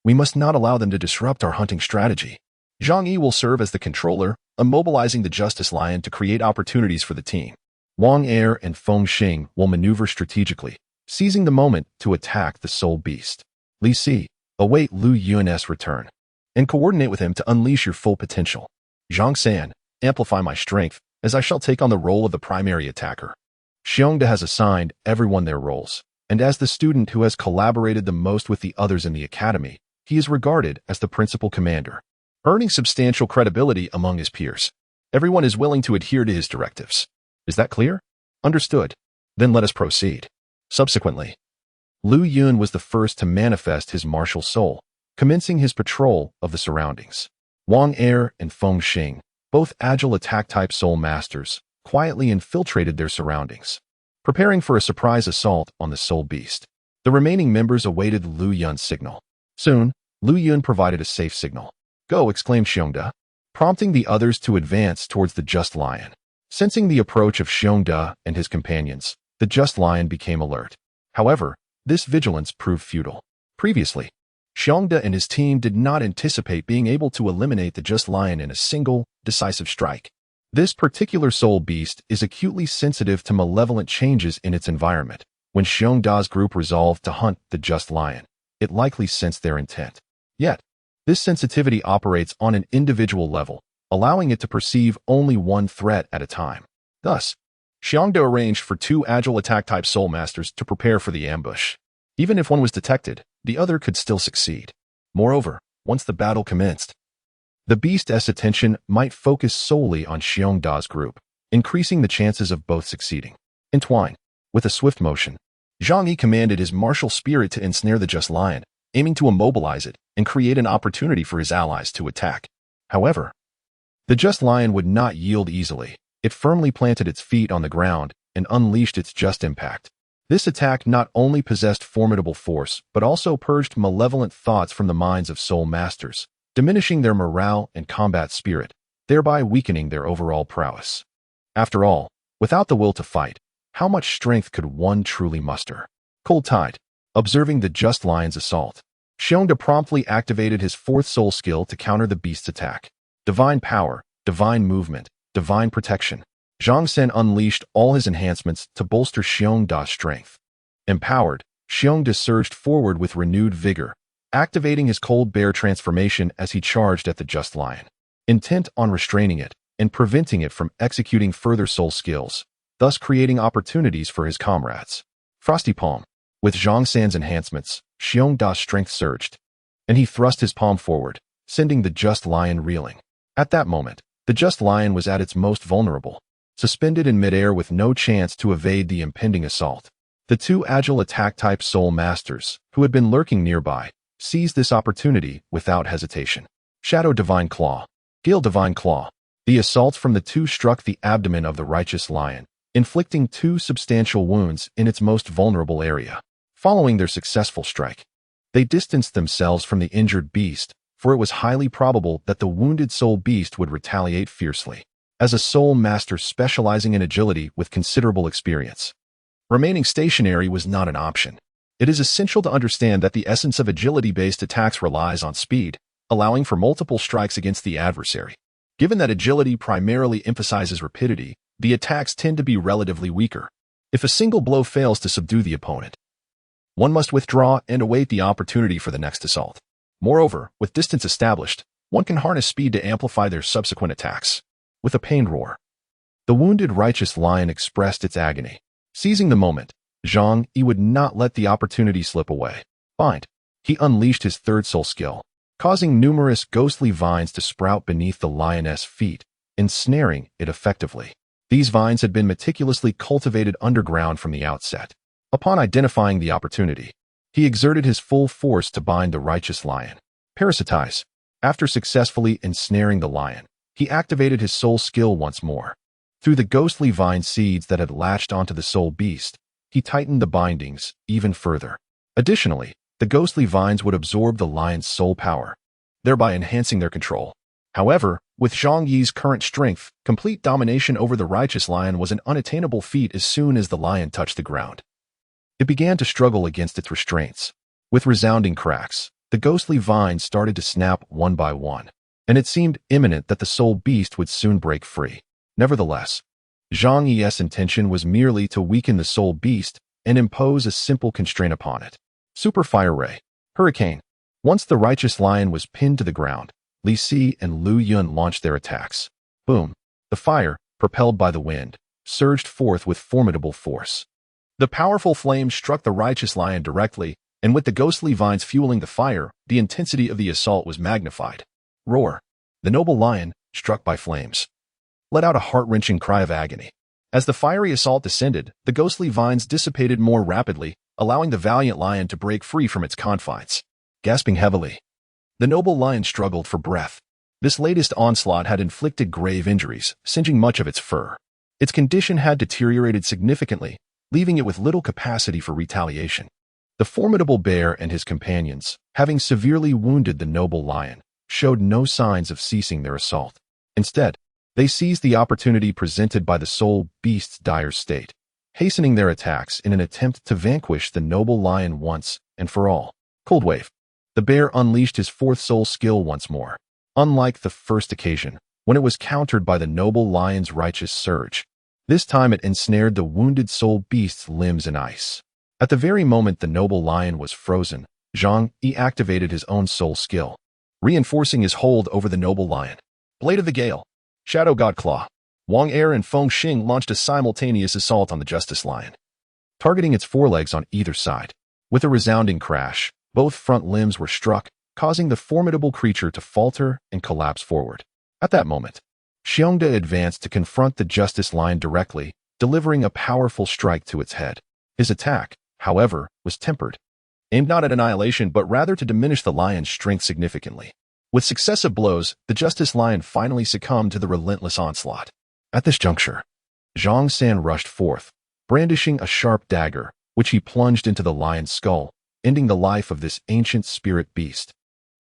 We must not allow them to disrupt our hunting strategy. Zhang Yi will serve as the controller, immobilizing the Justice Lion to create opportunities for the team. Wang Er and Feng Xing will maneuver strategically, seizing the moment to attack the soul beast. Li Si, await Lu Yun's return, and coordinate with him to unleash your full potential. Zhang San, amplify my strength, as I shall take on the role of the primary attacker. Xiongda has assigned everyone their roles, and as the student who has collaborated the most with the others in the academy, he is regarded as the principal commander, earning substantial credibility among his peers. Everyone is willing to adhere to his directives. Is that clear? Understood. Then let us proceed. Subsequently, Lu Yun was the first to manifest his martial soul, commencing his patrol of the surroundings. Wang Er and Feng Xing, both agile attack-type soul masters, quietly infiltrated their surroundings, preparing for a surprise assault on the soul beast. The remaining members awaited Lu Yun's signal. Soon, Lu Yun provided a safe signal. Go, exclaimed Xiongda, prompting the others to advance towards the Just Lion. Sensing the approach of Xiongda and his companions, the Just Lion became alert. However, this vigilance proved futile. Previously, Xiongda and his team did not anticipate being able to eliminate the Just Lion in a single, decisive strike. This particular soul beast is acutely sensitive to malevolent changes in its environment. When Xiongda's group resolved to hunt the Just Lion, it likely sensed their intent. Yet, this sensitivity operates on an individual level, allowing it to perceive only one threat at a time. Thus, Xiongda arranged for 2 agile attack-type soul masters to prepare for the ambush. Even if one was detected, the other could still succeed. Moreover, once the battle commenced, the beast's attention might focus solely on Xiongda's group, increasing the chances of both succeeding. Entwine. With a swift motion, Zhang Yi commanded his martial spirit to ensnare the Just Lion, aiming to immobilize it and create an opportunity for his allies to attack. However, the Just Lion would not yield easily. It firmly planted its feet on the ground and unleashed its just impact. This attack not only possessed formidable force, but also purged malevolent thoughts from the minds of soul masters, diminishing their morale and combat spirit, thereby weakening their overall prowess. After all, without the will to fight, how much strength could one truly muster? Cold-eyed, observing the Just Lion's assault, Xiongda promptly activated his 4th soul skill to counter the beast's attack. Divine power, divine movement, divine protection. Zhang Sen unleashed all his enhancements to bolster Xiongda's strength. Empowered, Xiongda surged forward with renewed vigor, activating his cold bear transformation as he charged at the Just Lion. intent on restraining it and preventing it from executing further soul skills, thus creating opportunities for his comrades. Frosty Palm. With Zhang San's enhancements, Xiong Da's strength surged, and he thrust his palm forward, sending the Just Lion reeling. At that moment, the Just Lion was at its most vulnerable, suspended in midair with no chance to evade the impending assault. The two agile attack-type soul masters, who had been lurking nearby, seized this opportunity without hesitation. Shadow Divine Claw. Gale Divine Claw. The assault from the two struck the abdomen of the righteous lion, inflicting two substantial wounds in its most vulnerable area. Following their successful strike, they distanced themselves from the injured beast, for it was highly probable that the wounded soul beast would retaliate fiercely. As a soul master specializing in agility with considerable experience, remaining stationary was not an option. It is essential to understand that the essence of agility-based attacks relies on speed, allowing for multiple strikes against the adversary. Given that agility primarily emphasizes rapidity, the attacks tend to be relatively weaker. If a single blow fails to subdue the opponent, one must withdraw and await the opportunity for the next assault. Moreover, with distance established, one can harness speed to amplify their subsequent attacks. With a pained roar, the wounded righteous lion expressed its agony. Seizing the moment, Zhang Yi would not let the opportunity slip away. Bind. He unleashed his third soul skill, causing numerous ghostly vines to sprout beneath the lioness' feet, ensnaring it effectively. These vines had been meticulously cultivated underground from the outset. Upon identifying the opportunity, he exerted his full force to bind the righteous lion. Parasitize. After successfully ensnaring the lion, he activated his soul skill once more. Through the ghostly vine seeds that had latched onto the soul beast, he tightened the bindings even further. Additionally, the ghostly vines would absorb the lion's soul power, thereby enhancing their control. However, with Zhang Yi's current strength, complete domination over the righteous lion was an unattainable feat as soon as the lion touched the ground. It began to struggle against its restraints. With resounding cracks, the ghostly vines started to snap one by one, and it seemed imminent that the soul beast would soon break free. Nevertheless, Zhang Yi's intention was merely to weaken the soul beast and impose a simple constraint upon it. Super Fire Ray. Hurricane. Once the righteous lion was pinned to the ground, Li Si and Lu Yun launched their attacks. Boom. The fire, propelled by the wind, surged forth with formidable force. The powerful flame struck the righteous lion directly, and with the ghostly vines fueling the fire, the intensity of the assault was magnified. Roar. The noble lion, struck by flames, let out a heart-wrenching cry of agony. As the fiery assault descended, the ghostly vines dissipated more rapidly, allowing the valiant lion to break free from its confines. Gasping heavily, the noble lion struggled for breath. This latest onslaught had inflicted grave injuries, singeing much of its fur. Its condition had deteriorated significantly, leaving it with little capacity for retaliation. The formidable bear and his companions, having severely wounded the noble lion, showed no signs of ceasing their assault. Instead, they seized the opportunity presented by the soul beast's dire state, hastening their attacks in an attempt to vanquish the noble lion once and for all. Cold Wave. The bear unleashed his fourth soul skill once more. Unlike the first occasion, when it was countered by the noble lion's righteous surge, this time it ensnared the wounded soul beast's limbs in ice. At the very moment the noble lion was frozen, Zhang Yi activated his own soul skill, reinforcing his hold over the noble lion. Blade of the Gale. Shadow God Claw. Wang Er and Feng Xing launched a simultaneous assault on the Justice Lion, targeting its forelegs on either side. With a resounding crash, both front limbs were struck, causing the formidable creature to falter and collapse forward. At that moment, Xiongda advanced to confront the Justice Lion directly, delivering a powerful strike to its head. His attack, however, was tempered, aimed not at annihilation but rather to diminish the lion's strength significantly. With successive blows, the Justice Lion finally succumbed to the relentless onslaught. At this juncture, Zhang San rushed forth, brandishing a sharp dagger, which he plunged into the lion's skull, ending the life of this ancient spirit beast,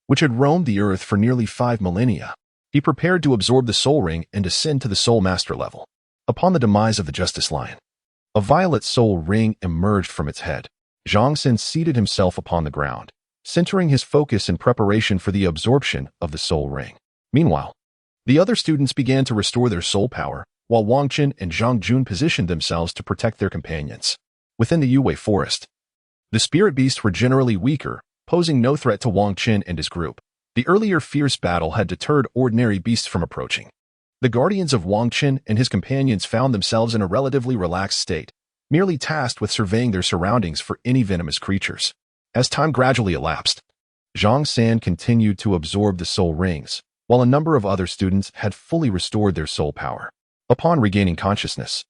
which had roamed the earth for nearly 5 millennia. He prepared to absorb the soul ring and ascend to the soul master level. Upon the demise of the Justice Lion, a violet soul ring emerged from its head. Zhang San seated himself upon the ground, centering his focus in preparation for the absorption of the soul ring. Meanwhile, the other students began to restore their soul power, while Wang Qin and Zhang Jun positioned themselves to protect their companions. Within the Yuwei forest, the spirit beasts were generally weaker, posing no threat to Wang Qin and his group. The earlier fierce battle had deterred ordinary beasts from approaching. The guardians of Wang Qin and his companions found themselves in a relatively relaxed state, merely tasked with surveying their surroundings for any venomous creatures. As time gradually elapsed, Zhang San continued to absorb the soul rings, while a number of other students had fully restored their soul power. Upon regaining consciousness,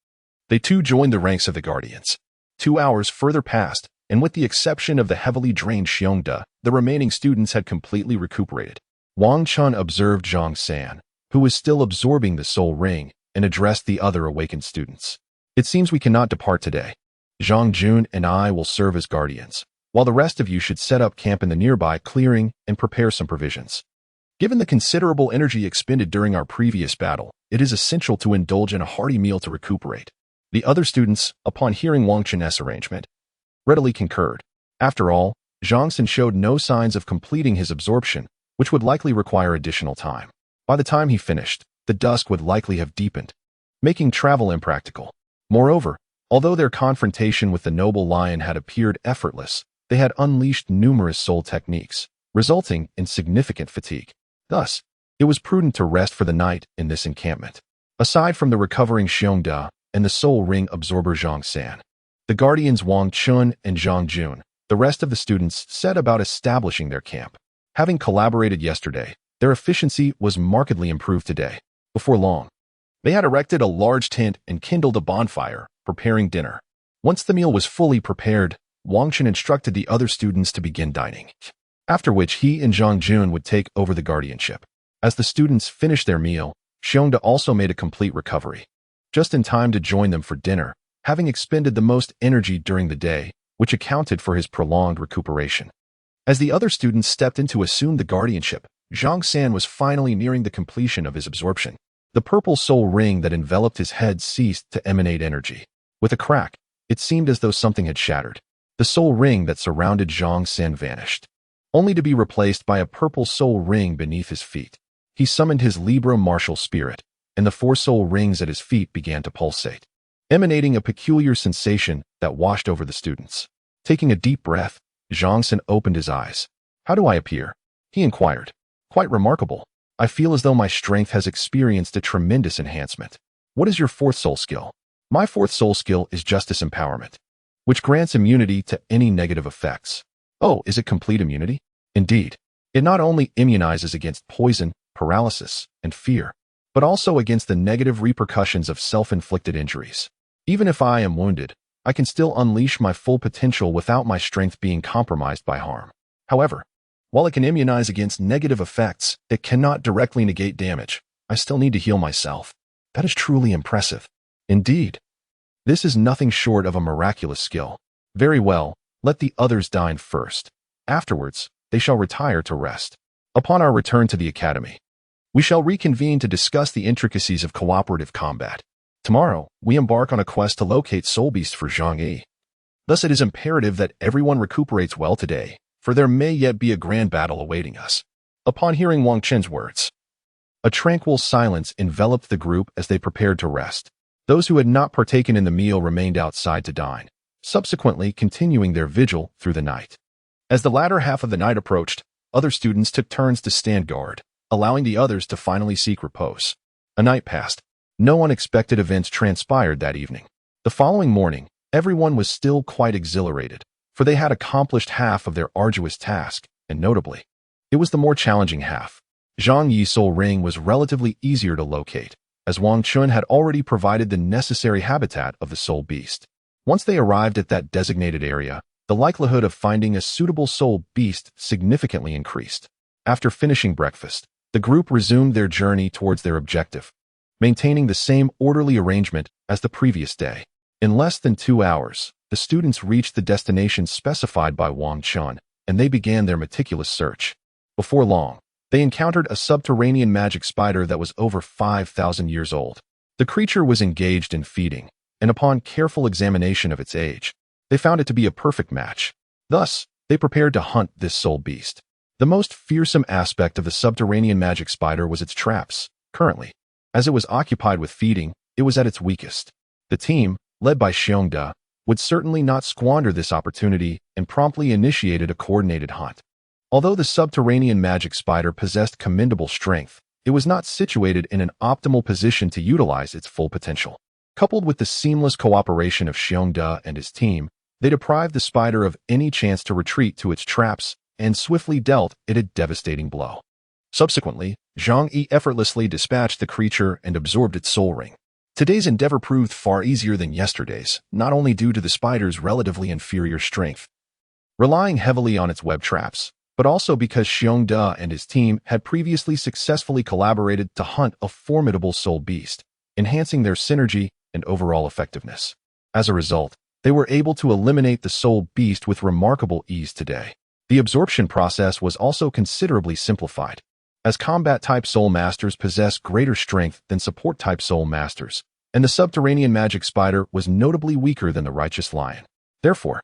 they too joined the ranks of the guardians. 2 hours further passed, and with the exception of the heavily drained Xiongde, the remaining students had completely recuperated. Wang Chun observed Zhang San, who was still absorbing the soul ring, and addressed the other awakened students. It seems we cannot depart today. Zhang Jun and I will serve as guardians, while the rest of you should set up camp in the nearby clearing and prepare some provisions. Given the considerable energy expended during our previous battle, it is essential to indulge in a hearty meal to recuperate. The other students, upon hearing Wang Chun's arrangement, readily concurred. After all, Zhang San showed no signs of completing his absorption, which would likely require additional time. By the time he finished, the dusk would likely have deepened, making travel impractical. Moreover, although their confrontation with the noble lion had appeared effortless, they had unleashed numerous soul techniques, resulting in significant fatigue. Thus, it was prudent to rest for the night in this encampment. Aside from the recovering Xiongde and the soul ring absorber Zhang San, the guardians Wang Chun and Zhang Jun, the rest of the students set about establishing their camp. Having collaborated yesterday, their efficiency was markedly improved today. Before long, they had erected a large tent and kindled a bonfire, preparing dinner. Once the meal was fully prepared, Wang Chun instructed the other students to begin dining, after which he and Zhang Jun would take over the guardianship. As the students finished their meal, Xiongde also made a complete recovery, just in time to join them for dinner, having expended the most energy during the day, which accounted for his prolonged recuperation. As the other students stepped in to assume the guardianship, Zhang San was finally nearing the completion of his absorption. The purple soul ring that enveloped his head ceased to emanate energy. With a crack, it seemed as though something had shattered. The soul ring that surrounded Zhang San vanished, only to be replaced by a purple soul ring beneath his feet. He summoned his Libra martial spirit, and the 4 soul rings at his feet began to pulsate, emanating a peculiar sensation that washed over the students. Taking a deep breath, Zhang San opened his eyes. "How do I appear?" he inquired. "Quite remarkable. I feel as though my strength has experienced a tremendous enhancement." "What is your 4th soul skill?" "My 4th soul skill is Justice Empowerment, which grants immunity to any negative effects." "Oh, is it complete immunity?" "Indeed. It not only immunizes against poison, paralysis, and fear, but also against the negative repercussions of self-inflicted injuries. Even if I am wounded, I can still unleash my full potential without my strength being compromised by harm. However, while it can immunize against negative effects, it cannot directly negate damage. I still need to heal myself." "That is truly impressive." "Indeed. This is nothing short of a miraculous skill." "Very well, let the others dine first. Afterwards, they shall retire to rest. Upon our return to the academy, we shall reconvene to discuss the intricacies of cooperative combat. Tomorrow, we embark on a quest to locate soul beasts for Zhang Yi. Thus it is imperative that everyone recuperates well today, for there may yet be a grand battle awaiting us." Upon hearing Wang Chen's words, a tranquil silence enveloped the group as they prepared to rest. Those who had not partaken in the meal remained outside to dine, subsequently continuing their vigil through the night. As the latter half of the night approached, other students took turns to stand guard, allowing the others to finally seek repose. A night passed. No unexpected events transpired that evening. The following morning, everyone was still quite exhilarated, for they had accomplished half of their arduous task, and notably, it was the more challenging half. Zhang Yi's soul ring was relatively easier to locate, as Wang Chun had already provided the necessary habitat of the soul beast. Once they arrived at that designated area, the likelihood of finding a suitable soul beast significantly increased. After finishing breakfast, the group resumed their journey towards their objective, maintaining the same orderly arrangement as the previous day. In less than 2 hours, the students reached the destination specified by Wang Chun, and they began their meticulous search. Before long, they encountered a subterranean magic spider that was over 5,000 years old. The creature was engaged in feeding, and upon careful examination of its age, they found it to be a perfect match. Thus, they prepared to hunt this soul beast. The most fearsome aspect of the subterranean magic spider was its traps. Currently, as it was occupied with feeding, it was at its weakest. The team, led by Xiongde, would certainly not squander this opportunity and promptly initiated a coordinated hunt. Although the subterranean magic spider possessed commendable strength, it was not situated in an optimal position to utilize its full potential. Coupled with the seamless cooperation of Xiongde and his team, they deprived the spider of any chance to retreat to its traps and swiftly dealt it a devastating blow. Subsequently, Zhang Yi effortlessly dispatched the creature and absorbed its soul ring. Today's endeavor proved far easier than yesterday's, not only due to the spider's relatively inferior strength, relying heavily on its web traps, but also because Xiongde and his team had previously successfully collaborated to hunt a formidable soul beast, enhancing their synergy and overall effectiveness. As a result, they were able to eliminate the soul beast with remarkable ease today. The absorption process was also considerably simplified, as combat-type soul masters possess greater strength than support-type soul masters, and the subterranean magic spider was notably weaker than the righteous lion. Therefore,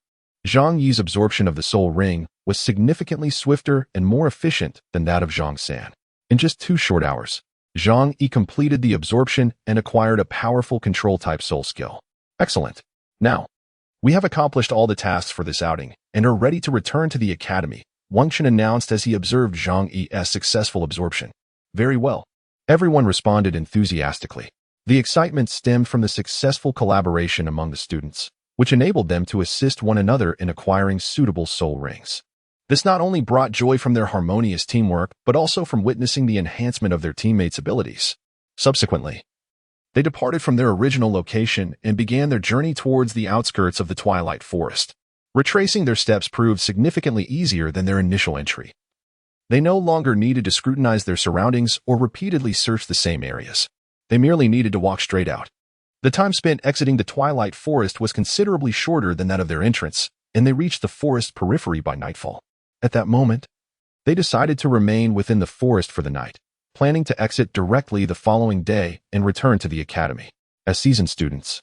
Zhang Yi's absorption of the soul ring was significantly swifter and more efficient than that of Zhang San. In just 2 short hours, Zhang Yi completed the absorption and acquired a powerful control-type soul skill. Excellent. Now, we have accomplished all the tasks for this outing and are ready to return to the academy, Wang Chen announced as he observed Zhang Yi's successful absorption. Very well. Everyone responded enthusiastically. The excitement stemmed from the successful collaboration among the students, which enabled them to assist one another in acquiring suitable soul rings. This not only brought joy from their harmonious teamwork, but also from witnessing the enhancement of their teammates' abilities. Subsequently, they departed from their original location and began their journey towards the outskirts of the Twilight Forest. Retracing their steps proved significantly easier than their initial entry. They no longer needed to scrutinize their surroundings or repeatedly search the same areas. They merely needed to walk straight out. The time spent exiting the Twilight Forest was considerably shorter than that of their entrance, and they reached the forest periphery by nightfall. At that moment, they decided to remain within the forest for the night, planning to exit directly the following day and return to the academy. As seasoned students,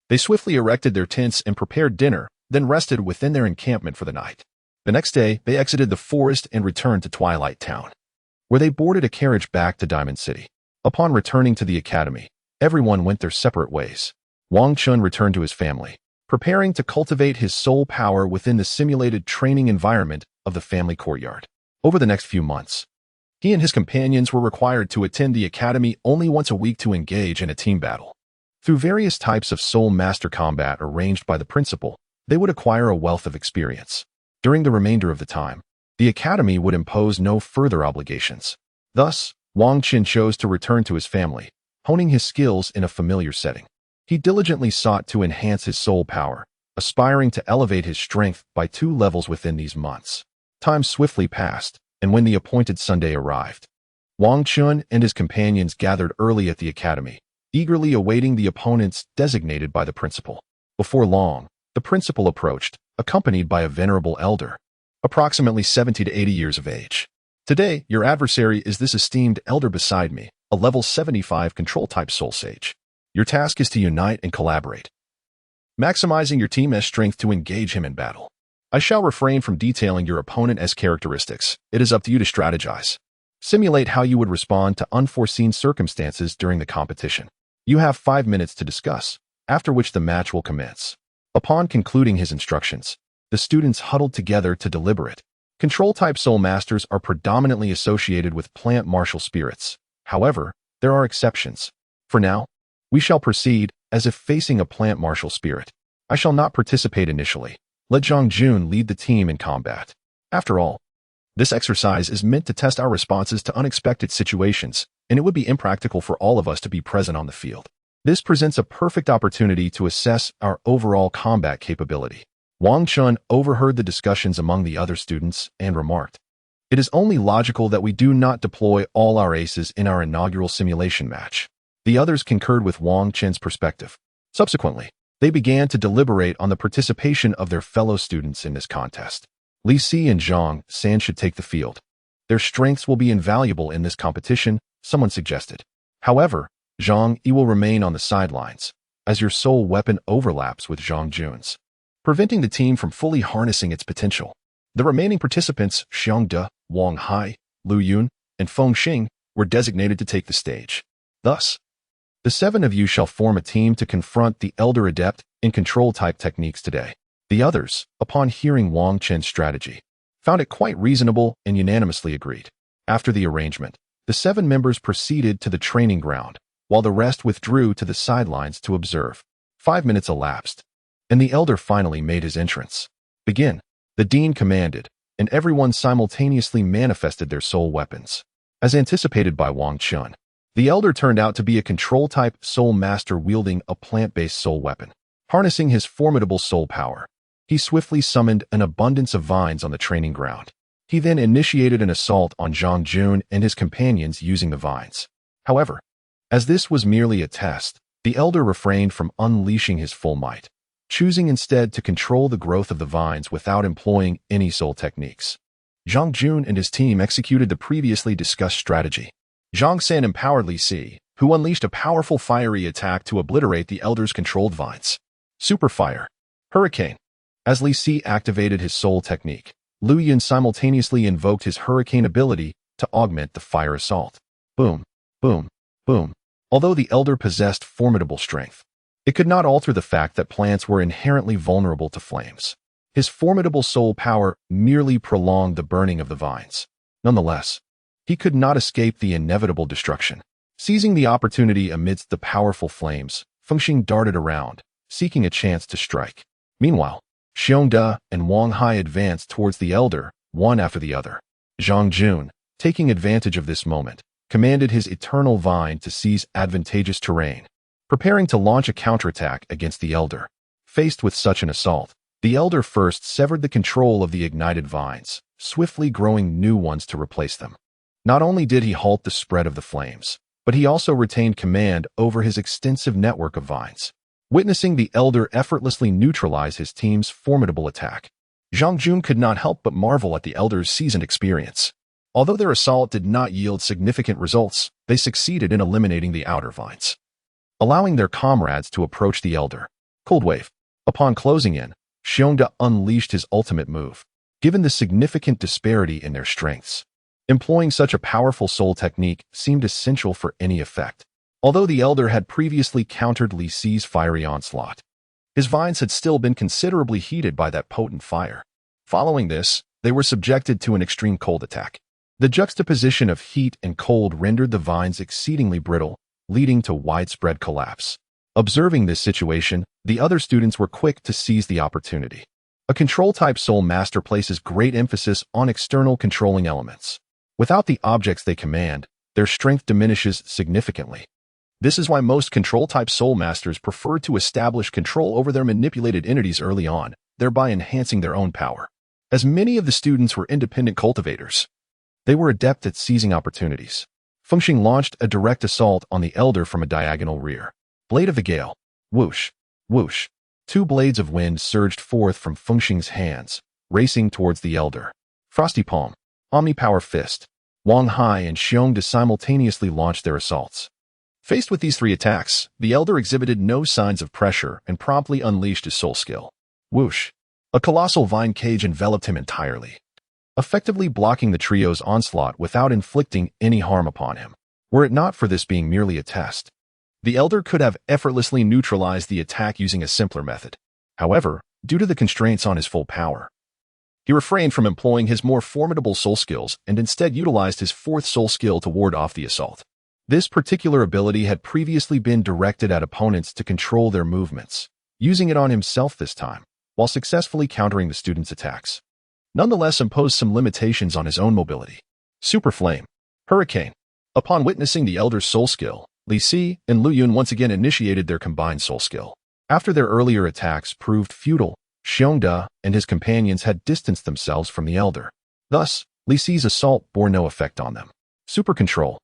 they swiftly erected their tents and prepared dinner, then rested within their encampment for the night. The next day, they exited the forest and returned to Twilight Town, where they boarded a carriage back to Diamond City. Upon returning to the academy, everyone went their separate ways. Wang Chun returned to his family, preparing to cultivate his soul power within the simulated training environment of the family courtyard. Over the next few months, he and his companions were required to attend the academy only once a week to engage in a team battle. Through various types of soul master combat arranged by the principal, they would acquire a wealth of experience. During the remainder of the time, the academy would impose no further obligations. Thus, Wang Qin chose to return to his family, honing his skills in a familiar setting. He diligently sought to enhance his soul power, aspiring to elevate his strength by 2 levels within these months. Time swiftly passed, and when the appointed Sunday arrived, Wang Chun and his companions gathered early at the academy, eagerly awaiting the opponents designated by the principal. Before long, the principal approached, accompanied by a venerable elder, approximately 70 to 80 years of age. Today, your adversary is this esteemed elder beside me, a level 75 control-type soul sage. Your task is to unite and collaborate, maximizing your team's strength to engage him in battle. I shall refrain from detailing your opponent's characteristics. It is up to you to strategize. Simulate how you would respond to unforeseen circumstances during the competition. You have 5 minutes to discuss, after which the match will commence. Upon concluding his instructions, the students huddled together to deliberate. Control-type soul masters are predominantly associated with plant martial spirits. However, there are exceptions. For now, we shall proceed as if facing a plant martial spirit. I shall not participate initially. Let Zhang Jun lead the team in combat. After all, this exercise is meant to test our responses to unexpected situations, and it would be impractical for all of us to be present on the field. This presents a perfect opportunity to assess our overall combat capability. Wang Chun overheard the discussions among the other students and remarked, "It is only logical that we do not deploy all our aces in our inaugural simulation match." The others concurred with Wang Chen's perspective. Subsequently, they began to deliberate on the participation of their fellow students in this contest. Li Si and Zhang San should take the field. Their strengths will be invaluable in this competition, someone suggested. However, Zhang Yi will remain on the sidelines, as your soul weapon overlaps with Zhang Jun's, preventing the team from fully harnessing its potential. The remaining participants, Xiongde, Wang Hai, Lu Yun, and Feng Xing, were designated to take the stage. Thus, the 7 of you shall form a team to confront the Elder Adept in control-type techniques today. The others, upon hearing Wang Chen's strategy, found it quite reasonable and unanimously agreed. After the arrangement, the 7 members proceeded to the training ground, while the rest withdrew to the sidelines to observe. 5 minutes elapsed, and the elder finally made his entrance. "Begin," the dean commanded, and everyone simultaneously manifested their soul weapons. As anticipated by Wang Chun, the elder turned out to be a control-type soul master wielding a plant-based soul weapon. Harnessing his formidable soul power, he swiftly summoned an abundance of vines on the training ground. He then initiated an assault on Zhang Jun and his companions using the vines. However, as this was merely a test, the elder refrained from unleashing his full might, choosing instead to control the growth of the vines without employing any soul techniques. Zhang Jun and his team executed the previously discussed strategy. Zhang San empowered Li Si, who unleashed a powerful fiery attack to obliterate the elder's controlled vines. Super Fire. Hurricane. As Li Si activated his soul technique, Lu Yun simultaneously invoked his hurricane ability to augment the fire assault. Boom, boom, boom. Although the elder possessed formidable strength, it could not alter the fact that plants were inherently vulnerable to flames. His formidable soul power merely prolonged the burning of the vines. Nonetheless, he could not escape the inevitable destruction. Seizing the opportunity amidst the powerful flames, Fengxing darted around, seeking a chance to strike. Meanwhile, Xiongde and Wang Hai advanced towards the elder, one after the other. Zhang Jun, taking advantage of this moment, commanded his eternal vine to seize advantageous terrain, preparing to launch a counterattack against the elder. Faced with such an assault, the elder first severed the control of the ignited vines, swiftly growing new ones to replace them. Not only did he halt the spread of the flames, but he also retained command over his extensive network of vines. Witnessing the elder effortlessly neutralize his team's formidable attack, Zhang Jun could not help but marvel at the elder's seasoned experience. Although their assault did not yield significant results, they succeeded in eliminating the outer vines, allowing their comrades to approach the elder. Cold Wave. Upon closing in, Xiongde unleashed his ultimate move. Given the significant disparity in their strengths, employing such a powerful soul technique seemed essential for any effect. Although the elder had previously countered Li Si's fiery onslaught, his vines had still been considerably heated by that potent fire. Following this, they were subjected to an extreme cold attack. The juxtaposition of heat and cold rendered the vines exceedingly brittle, leading to widespread collapse. Observing this situation, the other students were quick to seize the opportunity. A control-type soul master places great emphasis on external controlling elements. Without the objects they command, their strength diminishes significantly. This is why most control-type soul masters prefer to establish control over their manipulated entities early on, thereby enhancing their own power. As many of the students were independent cultivators, they were adept at seizing opportunities. Fengxing launched a direct assault on the elder from a diagonal rear. Blade of the Gale. Whoosh, whoosh. 2 blades of wind surged forth from Fengxing's hands, racing towards the elder. Frosty Palm. Omnipower Fist. Wang Hai and Xiongde simultaneously launched their assaults. Faced with these 3 attacks, the elder exhibited no signs of pressure and promptly unleashed his soul skill. Whoosh! A colossal vine cage enveloped him entirely, effectively blocking the trio's onslaught without inflicting any harm upon him. Were it not for this being merely a test, the elder could have effortlessly neutralized the attack using a simpler method. However, due to the constraints on his full power, he refrained from employing his more formidable soul skills and instead utilized his 4th soul skill to ward off the assault. This particular ability had previously been directed at opponents to control their movements, using it on himself this time, while successfully countering the students' attacks. Nonetheless, imposed some limitations on his own mobility. Super Flame. Hurricane. Upon witnessing the elder's soul skill, Li Si and Lu Yun once again initiated their combined soul skill. After their earlier attacks proved futile, Xiongde and his companions had distanced themselves from the elder. Thus, Li Si's assault bore no effect on them. Super Control.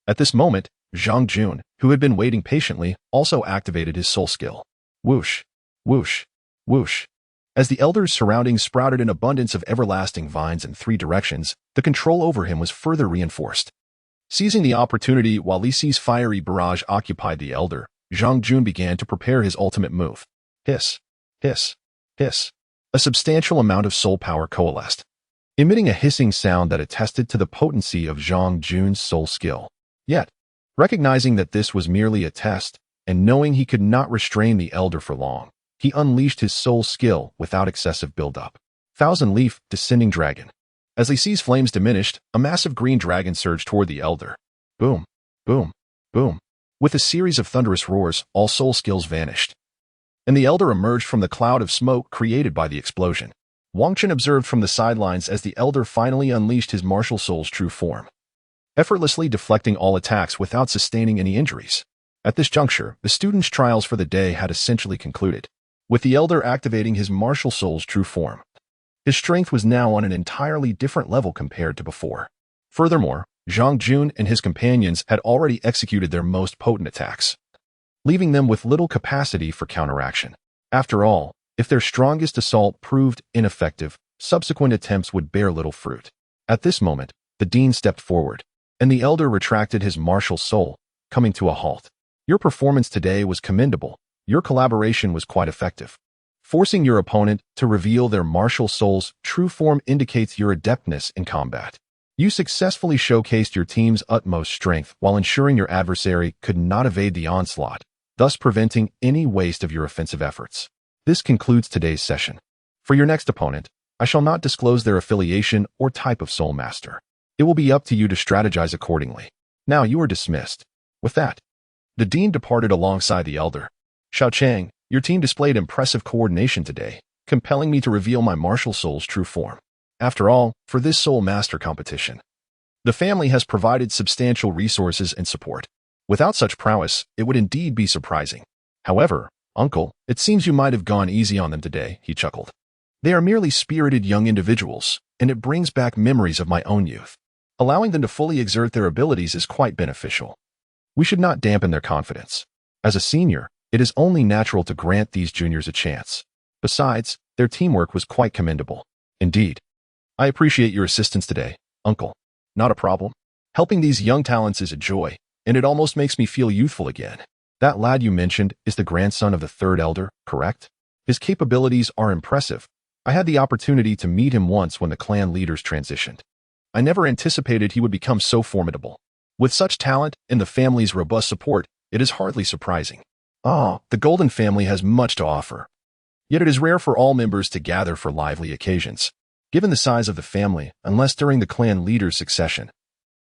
At this moment, Zhang Jun, who had been waiting patiently, also activated his soul skill. Whoosh, whoosh, whoosh. As the elder's surroundings sprouted an abundance of everlasting vines in 3 directions, the control over him was further reinforced. Seizing the opportunity while Li Si's fiery barrage occupied the elder, Zhang Jun began to prepare his ultimate move. Hiss, hiss, hiss. A substantial amount of soul power coalesced, emitting a hissing sound that attested to the potency of Zhang Jun's soul skill. Yet, recognizing that this was merely a test, and knowing he could not restrain the elder for long, he unleashed his soul skill without excessive buildup. Thousand Leaf Descending Dragon. As Li Si's flames diminished, a massive green dragon surged toward the elder. Boom, boom, boom. With a series of thunderous roars, all soul skills vanished, and the elder emerged from the cloud of smoke created by the explosion. Wang Chun observed from the sidelines as the elder finally unleashed his martial soul's true form, effortlessly deflecting all attacks without sustaining any injuries. At this juncture, the students' trials for the day had essentially concluded, with the elder activating his martial soul's true form. His strength was now on an entirely different level compared to before. Furthermore, Zhang Jun and his companions had already executed their most potent attacks, leaving them with little capacity for counteraction. After all, if their strongest assault proved ineffective, subsequent attempts would bear little fruit. At this moment, the dean stepped forward, and the elder retracted his martial soul, coming to a halt. Your performance today was commendable. Your collaboration was quite effective. Forcing your opponent to reveal their martial soul's true form indicates your adeptness in combat. You successfully showcased your team's utmost strength while ensuring your adversary could not evade the onslaught, thus preventing any waste of your offensive efforts. This concludes today's session. For your next opponent, I shall not disclose their affiliation or type of soul master. It will be up to you to strategize accordingly. Now you are dismissed. With that, the dean departed alongside the elder. Xiao Chang, your team displayed impressive coordination today, compelling me to reveal my martial soul's true form. After all, for this soul master competition, the family has provided substantial resources and support. Without such prowess, it would indeed be surprising. However, uncle, it seems you might have gone easy on them today, he chuckled. They are merely spirited young individuals, and it brings back memories of my own youth. Allowing them to fully exert their abilities is quite beneficial. We should not dampen their confidence. As a senior, it is only natural to grant these juniors a chance. Besides, their teamwork was quite commendable. Indeed. I appreciate your assistance today, uncle. Not a problem. Helping these young talents is a joy, and it almost makes me feel youthful again. That lad you mentioned is the grandson of the third elder, correct? His capabilities are impressive. I had the opportunity to meet him once when the clan leaders transitioned. I never anticipated he would become so formidable. With such talent and the family's robust support, it is hardly surprising. The Golden family has much to offer. Yet it is rare for all members to gather for lively occasions. Given the size of the family, unless during the clan leader's succession,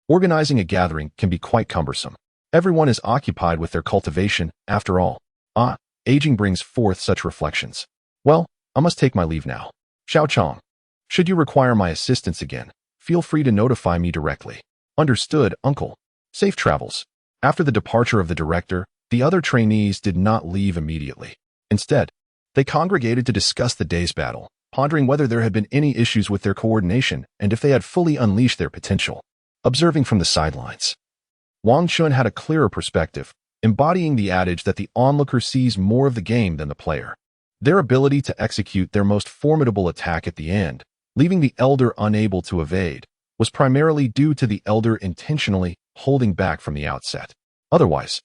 organizing a gathering can be quite cumbersome. Everyone is occupied with their cultivation, after all. Aging brings forth such reflections. Well, I must take my leave now. Xiao Chong, should you require my assistance again, feel free to notify me directly. Understood, uncle. Safe travels. After the departure of the director, the other trainees did not leave immediately. Instead, they congregated to discuss the day's battle, pondering whether there had been any issues with their coordination and if they had fully unleashed their potential. Observing from the sidelines, Wang Chun had a clearer perspective, embodying the adage that the onlooker sees more of the game than the player. Their ability to execute their most formidable attack at the end, leaving the elder unable to evade, was primarily due to the elder intentionally holding back from the outset. Otherwise,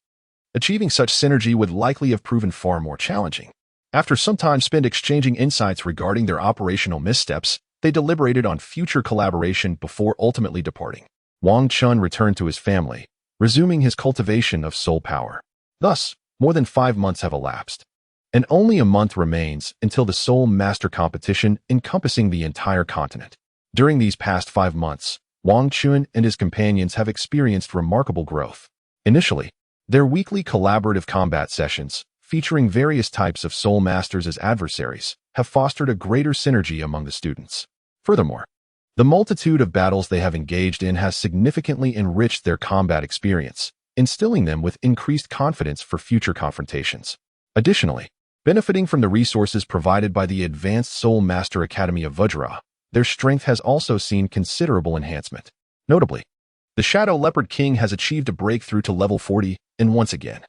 achieving such synergy would likely have proven far more challenging. After some time spent exchanging insights regarding their operational missteps, they deliberated on future collaboration before ultimately departing. Wang Chun returned to his family, resuming his cultivation of soul power. Thus, more than 5 months have elapsed, and only a month remains until the Soul Master competition encompassing the entire continent. During these past 5 months, Wang Chun and his companions have experienced remarkable growth. Initially, their weekly collaborative combat sessions, featuring various types of soul masters as adversaries, have fostered a greater synergy among the students. Furthermore, the multitude of battles they have engaged in has significantly enriched their combat experience, instilling them with increased confidence for future confrontations. Additionally, benefiting from the resources provided by the Advanced Soul Master Academy of Vajra, their strength has also seen considerable enhancement. Notably, the Shadow Leopard King has achieved a breakthrough to level 40, and once again,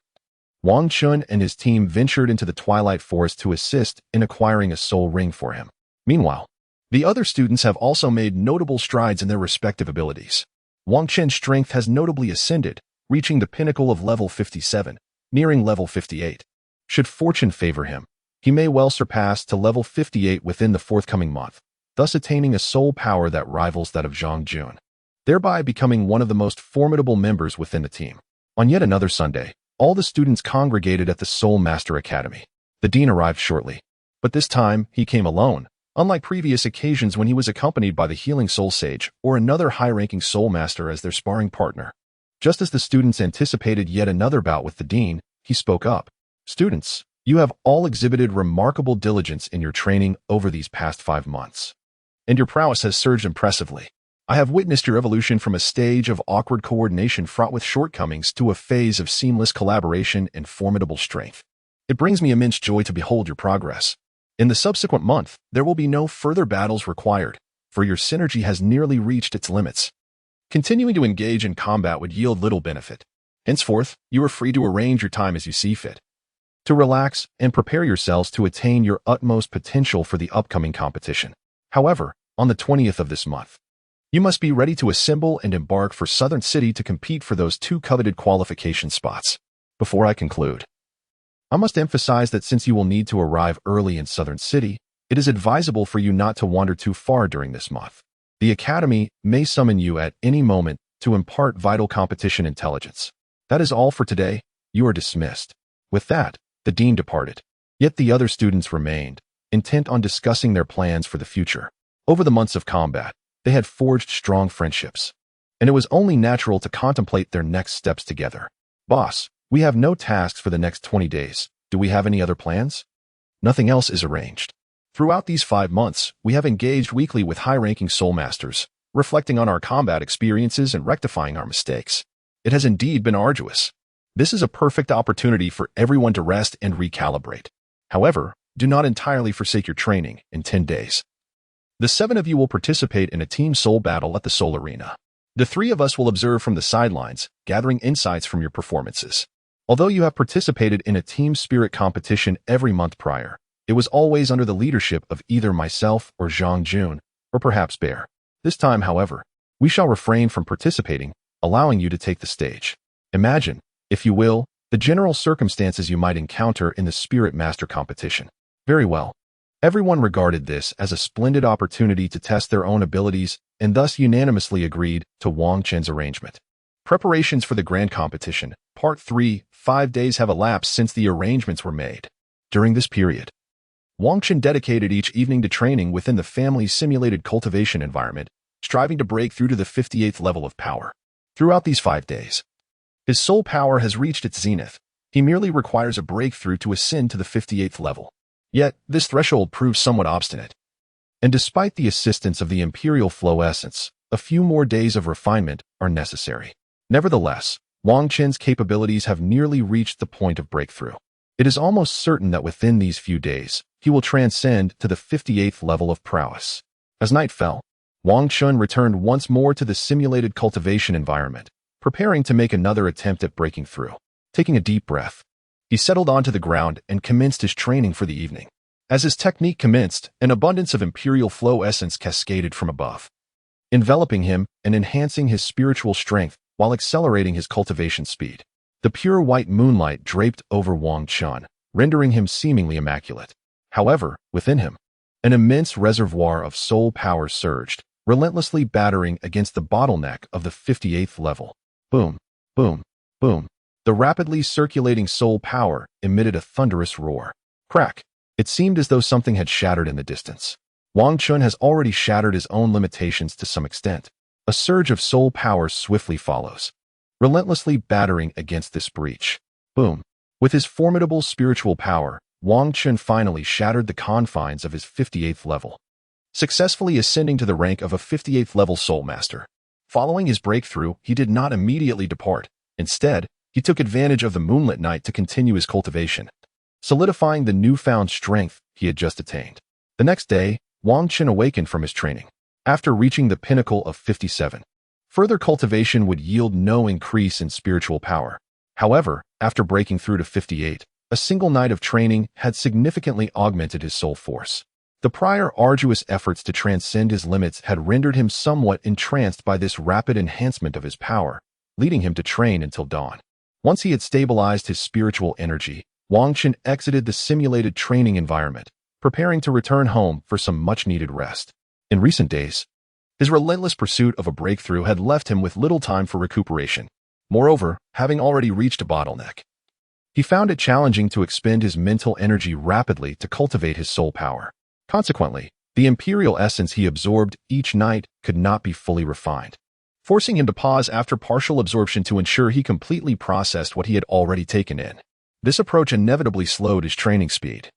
Wang Chun and his team ventured into the Twilight Forest to assist in acquiring a soul ring for him. Meanwhile, the other students have also made notable strides in their respective abilities. Wang Chun's strength has notably ascended, reaching the pinnacle of level 57, nearing level 58. Should fortune favor him, he may well surpass to level 58 within the forthcoming month, thus attaining a soul power that rivals that of Zhang Jun, thereby becoming one of the most formidable members within the team. On yet another Sunday, all the students congregated at the Soul Master Academy. The dean arrived shortly, but this time he came alone, Unlike previous occasions when he was accompanied by the healing soul sage or another high-ranking soul master as their sparring partner. Just as the students anticipated yet another bout with the dean, he spoke up. Students, you have all exhibited remarkable diligence in your training over these past 5 months. And your prowess has surged impressively. I have witnessed your evolution from a stage of awkward coordination fraught with shortcomings to a phase of seamless collaboration and formidable strength. It brings me immense joy to behold your progress. In the subsequent month, there will be no further battles required, for your synergy has nearly reached its limits. Continuing to engage in combat would yield little benefit. Henceforth, you are free to arrange your time as you see fit, to relax and prepare yourselves to attain your utmost potential for the upcoming competition. However, on the 20th of this month, you must be ready to assemble and embark for Southern City to compete for those 2 coveted qualification spots. Before I conclude, I must emphasize that since you will need to arrive early in Southern City, it is advisable for you not to wander too far during this month. The Academy may summon you at any moment to impart vital competition intelligence. That is all for today. You are dismissed. With that, the dean departed. Yet the other students remained, intent on discussing their plans for the future. Over the months of combat, they had forged strong friendships, and it was only natural to contemplate their next steps together. Boss, we have no tasks for the next 20 days. Do we have any other plans? Nothing else is arranged. Throughout these 5 months, we have engaged weekly with high-ranking soul masters, reflecting on our combat experiences and rectifying our mistakes. It has indeed been arduous. This is a perfect opportunity for everyone to rest and recalibrate. However, do not entirely forsake your training in 10 days. The 7 of you will participate in a team soul battle at the Soul Arena. The 3 of us will observe from the sidelines, gathering insights from your performances. Although you have participated in a team spirit competition every month prior, it was always under the leadership of either myself or Zhang Jun, or perhaps Bear. This time, however, we shall refrain from participating, allowing you to take the stage. Imagine, if you will, the general circumstances you might encounter in the Spirit Master competition. Very well. Everyone regarded this as a splendid opportunity to test their own abilities and thus unanimously agreed to Wang Chen's arrangement. Preparations for the Grand Competition, Part 3. 5 days have elapsed since the arrangements were made. During this period, Wang Chen dedicated each evening to training within the family's simulated cultivation environment, striving to break through to the 58th level of power. Throughout these 5 days, his soul power has reached its zenith. He merely requires a breakthrough to ascend to the 58th level. Yet, this threshold proves somewhat obstinate. And despite the assistance of the Imperial Flow Essence, a few more days of refinement are necessary. Nevertheless, Wang Chen's capabilities have nearly reached the point of breakthrough. It is almost certain that within these few days, he will transcend to the 58th level of prowess. As night fell, Wang Chen returned once more to the simulated cultivation environment, preparing to make another attempt at breaking through. Taking a deep breath, he settled onto the ground and commenced his training for the evening. As his technique commenced, an abundance of Imperial Flow Essence cascaded from above, enveloping him and enhancing his spiritual strength while accelerating his cultivation speed. The pure white moonlight draped over Wang Chen, rendering him seemingly immaculate. However, within him, an immense reservoir of soul power surged, relentlessly battering against the bottleneck of the 58th level. Boom, boom, boom. The rapidly circulating soul power emitted a thunderous roar. Crack! It seemed as though something had shattered in the distance. Wang Chen has already shattered his own limitations to some extent. A surge of soul power swiftly follows, relentlessly battering against this breach. Boom! With his formidable spiritual power, Wang Chen finally shattered the confines of his 58th level, successfully ascending to the rank of a 58th level soul master. Following his breakthrough, he did not immediately depart. Instead, he took advantage of the moonlit night to continue his cultivation, solidifying the newfound strength he had just attained. The next day, Wang Chen awakened from his training. After reaching the pinnacle of 57, further cultivation would yield no increase in spiritual power. However, after breaking through to 58, a single night of training had significantly augmented his soul force. The prior arduous efforts to transcend his limits had rendered him somewhat entranced by this rapid enhancement of his power, leading him to train until dawn. Once he had stabilized his spiritual energy, Wang Chen exited the simulated training environment, preparing to return home for some much-needed rest. In recent days, his relentless pursuit of a breakthrough had left him with little time for recuperation. Moreover, having already reached a bottleneck, he found it challenging to expend his mental energy rapidly to cultivate his soul power. Consequently, The imperial essence he absorbed each night could not be fully refined, forcing him to pause after partial absorption to ensure he completely processed what he had already taken in. This approach inevitably slowed his training speed,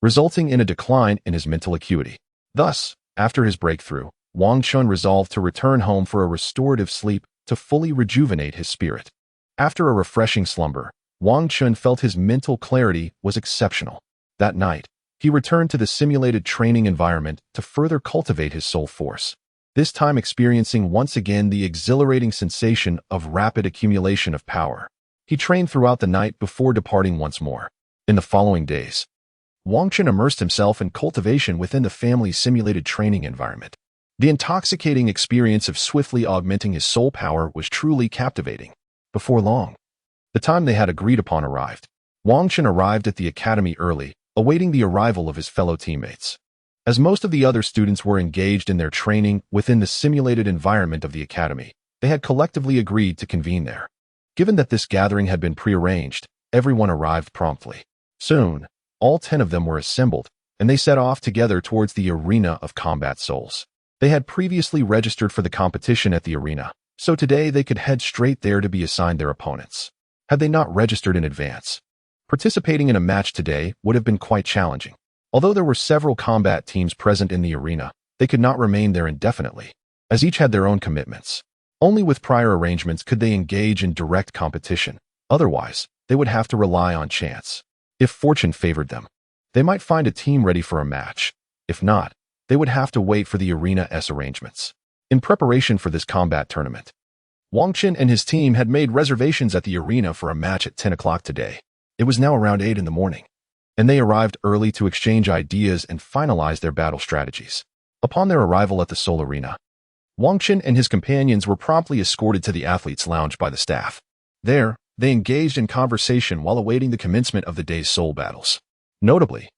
resulting in a decline in his mental acuity. Thus, after his breakthrough, Wang Chun resolved to return home for a restorative sleep to fully rejuvenate his spirit. After a refreshing slumber, Wang Chun felt his mental clarity was exceptional. That night, he returned to the simulated training environment to further cultivate his soul force, this time experiencing once again the exhilarating sensation of rapid accumulation of power. He trained throughout the night before departing once more. In the following days, Wang Chun immersed himself in cultivation within the family's simulated training environment. The intoxicating experience of swiftly augmenting his soul power was truly captivating. Before long, the time they had agreed upon arrived. Wang Chun arrived at the academy early, awaiting the arrival of his fellow teammates. As most of the other students were engaged in their training within the simulated environment of the academy, they had collectively agreed to convene there. Given that this gathering had been prearranged, everyone arrived promptly. Soon, all 10 of them were assembled, and they set off together towards the arena of combat souls. They had previously registered for the competition at the arena, so today they could head straight there to be assigned their opponents. Had they not registered in advance, participating in a match today would have been quite challenging. Although there were several combat teams present in the arena, they could not remain there indefinitely, as each had their own commitments. Only with prior arrangements could they engage in direct competition. Otherwise, they would have to rely on chance. If fortune favored them, they might find a team ready for a match. If not, they would have to wait for the arena's arrangements. In preparation for this combat tournament, Wang Chun and his team had made reservations at the arena for a match at 10 o'clock today. It was now around 8 in the morning, and they arrived early to exchange ideas and finalize their battle strategies. Upon their arrival at the Seoul Arena, Wang Chun and his companions were promptly escorted to the athletes' lounge by the staff. There, they engaged in conversation while awaiting the commencement of the day's soul battles. Notably,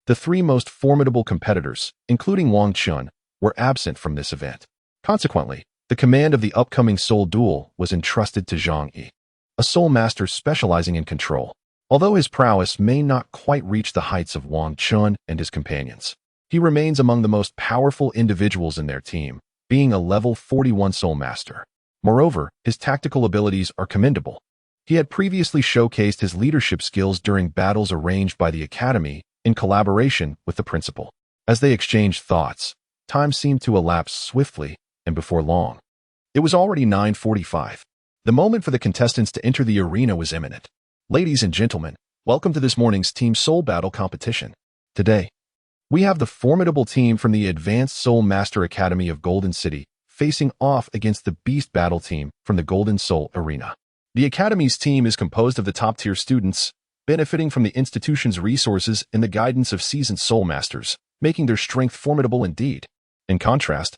the 3 most formidable competitors, including Wang Chun, were absent from this event. Consequently, the command of the upcoming soul duel was entrusted to Zhang Yi, a soul master specializing in control. Although his prowess may not quite reach the heights of Wang Chun and his companions, he remains among the most powerful individuals in their team, being a level 41 soul master. Moreover, his tactical abilities are commendable. He had previously showcased his leadership skills during battles arranged by the academy in collaboration with the principal. As they exchanged thoughts, time seemed to elapse swiftly, and before long, it was already 9:45. The moment for the contestants to enter the arena was imminent. Ladies and gentlemen, welcome to this morning's Team Soul Battle competition. Today, we have the formidable team from the Advanced Soul Master Academy of Golden City facing off against the Beast Battle team from the Golden Soul Arena. The Academy's team is composed of the top-tier students, benefiting from the institution's resources and the guidance of seasoned soul masters, making their strength formidable indeed. In contrast,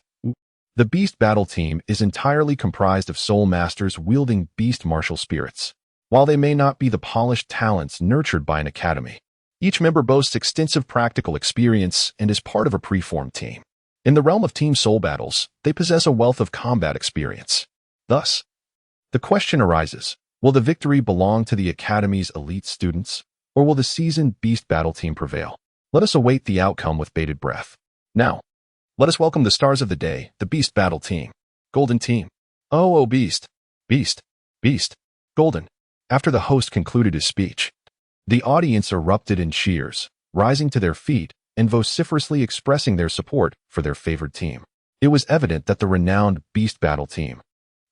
the Beast Battle team is entirely comprised of soul masters wielding beast martial spirits. While they may not be the polished talents nurtured by an academy, each member boasts extensive practical experience and is part of a preformed team. In the realm of team soul battles, they possess a wealth of combat experience. Thus, the question arises, will the victory belong to the Academy's elite students, or will the seasoned Beast Battle team prevail? Let us await the outcome with bated breath. Now, let us welcome the stars of the day, the Beast Battle team. Golden team. Oh, Beast. Beast. Beast. Golden. After the host concluded his speech, the audience erupted in cheers, rising to their feet and vociferously expressing their support for their favored team. It was evident that the renowned Beast Battle team,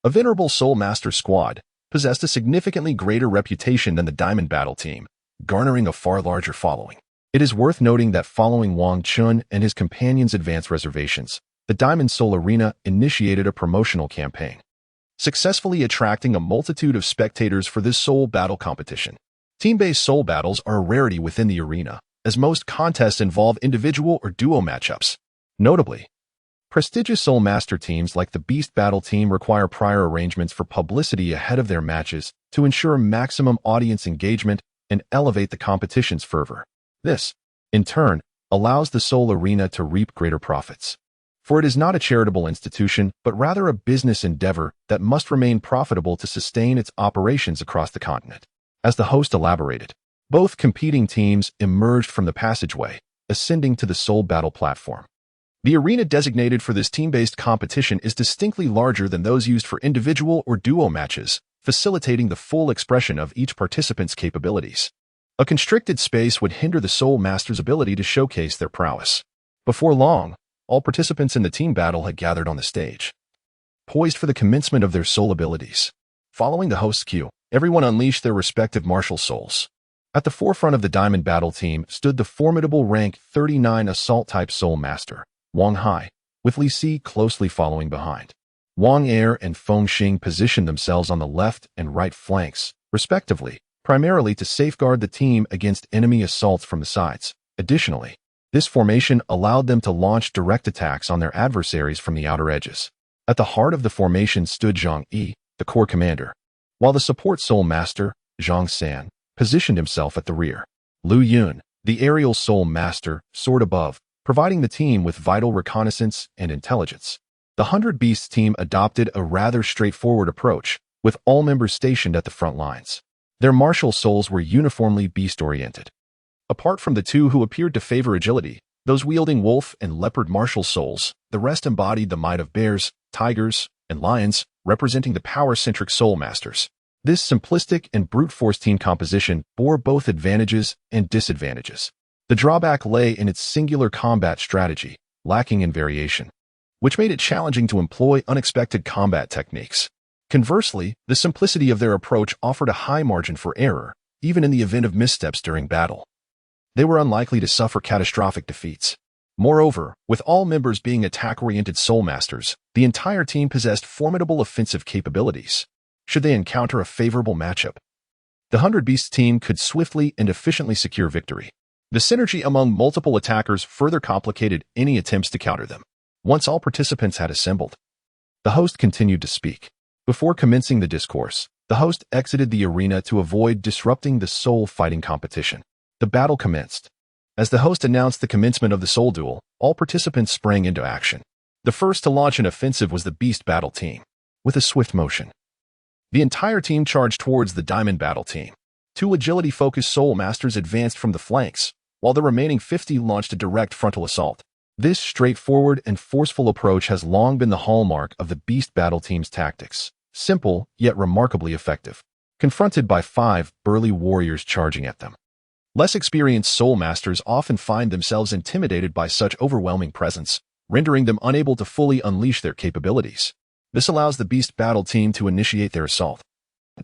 a venerable Soul Master squad, possessed a significantly greater reputation than the Diamond Battle team, garnering a far larger following. It is worth noting that following Wang Chun and his companions' advance reservations, the Diamond Soul Arena initiated a promotional campaign, successfully attracting a multitude of spectators for this soul battle competition. Team-based soul battles are a rarity within the arena, as most contests involve individual or duo matchups. Notably, prestigious soul master teams like the Beast Battle team require prior arrangements for publicity ahead of their matches to ensure maximum audience engagement and elevate the competition's fervor. This, in turn, allows the Soul Arena to reap greater profits. For it is not a charitable institution, but rather a business endeavor that must remain profitable to sustain its operations across the continent. As the host elaborated, both competing teams emerged from the passageway, ascending to the Soul Battle platform. The arena designated for this team-based competition is distinctly larger than those used for individual or duo matches, facilitating the full expression of each participant's capabilities. A constricted space would hinder the Soul Master's ability to showcase their prowess. Before long, all participants in the team battle had gathered on the stage, poised for the commencement of their soul abilities. Following the host's cue, everyone unleashed their respective martial souls. At the forefront of the Diamond Battle team stood the formidable rank 39 Assault-type Soul Master, Wang Hai, with Li Si closely following behind. Wang Er and Feng Xing positioned themselves on the left and right flanks, respectively, primarily to safeguard the team against enemy assaults from the sides. Additionally, this formation allowed them to launch direct attacks on their adversaries from the outer edges. At the heart of the formation stood Zhang Yi, the core commander, while the support Soul Master, Zhang San, positioned himself at the rear. Lu Yun, the aerial Soul Master, soared above, providing the team with vital reconnaissance and intelligence. The 100 Beasts team adopted a rather straightforward approach, with all members stationed at the front lines. Their martial souls were uniformly beast-oriented. Apart from the two who appeared to favor agility, those wielding wolf and leopard martial souls, the rest embodied the might of bears, tigers, and lions, representing the power-centric Soul Masters. This simplistic and brute force team composition bore both advantages and disadvantages. The drawback lay in its singular combat strategy, lacking in variation, which made it challenging to employ unexpected combat techniques. Conversely, the simplicity of their approach offered a high margin for error, even in the event of missteps during battle. They were unlikely to suffer catastrophic defeats. Moreover, with all members being attack-oriented Soul Masters, the entire team possessed formidable offensive capabilities. Should they encounter a favorable matchup, the 100 Beasts team could swiftly and efficiently secure victory. The synergy among multiple attackers further complicated any attempts to counter them. Once all participants had assembled, the host continued to speak. Before commencing the discourse, the host exited the arena to avoid disrupting the soul fighting competition. The battle commenced. As the host announced the commencement of the soul duel, all participants sprang into action. The first to launch an offensive was the Beast Battle team. With a swift motion, the entire team charged towards the Diamond Battle team. 2 agility-focused Soul Masters advanced from the flanks, while the remaining 50 launched a direct frontal assault. This straightforward and forceful approach has long been the hallmark of the Beast Battle team's tactics. Simple, yet remarkably effective. Confronted by 5 burly warriors charging at them, less experienced Soul Masters often find themselves intimidated by such overwhelming presence, rendering them unable to fully unleash their capabilities. This allows the Beast Battle team to initiate their assault,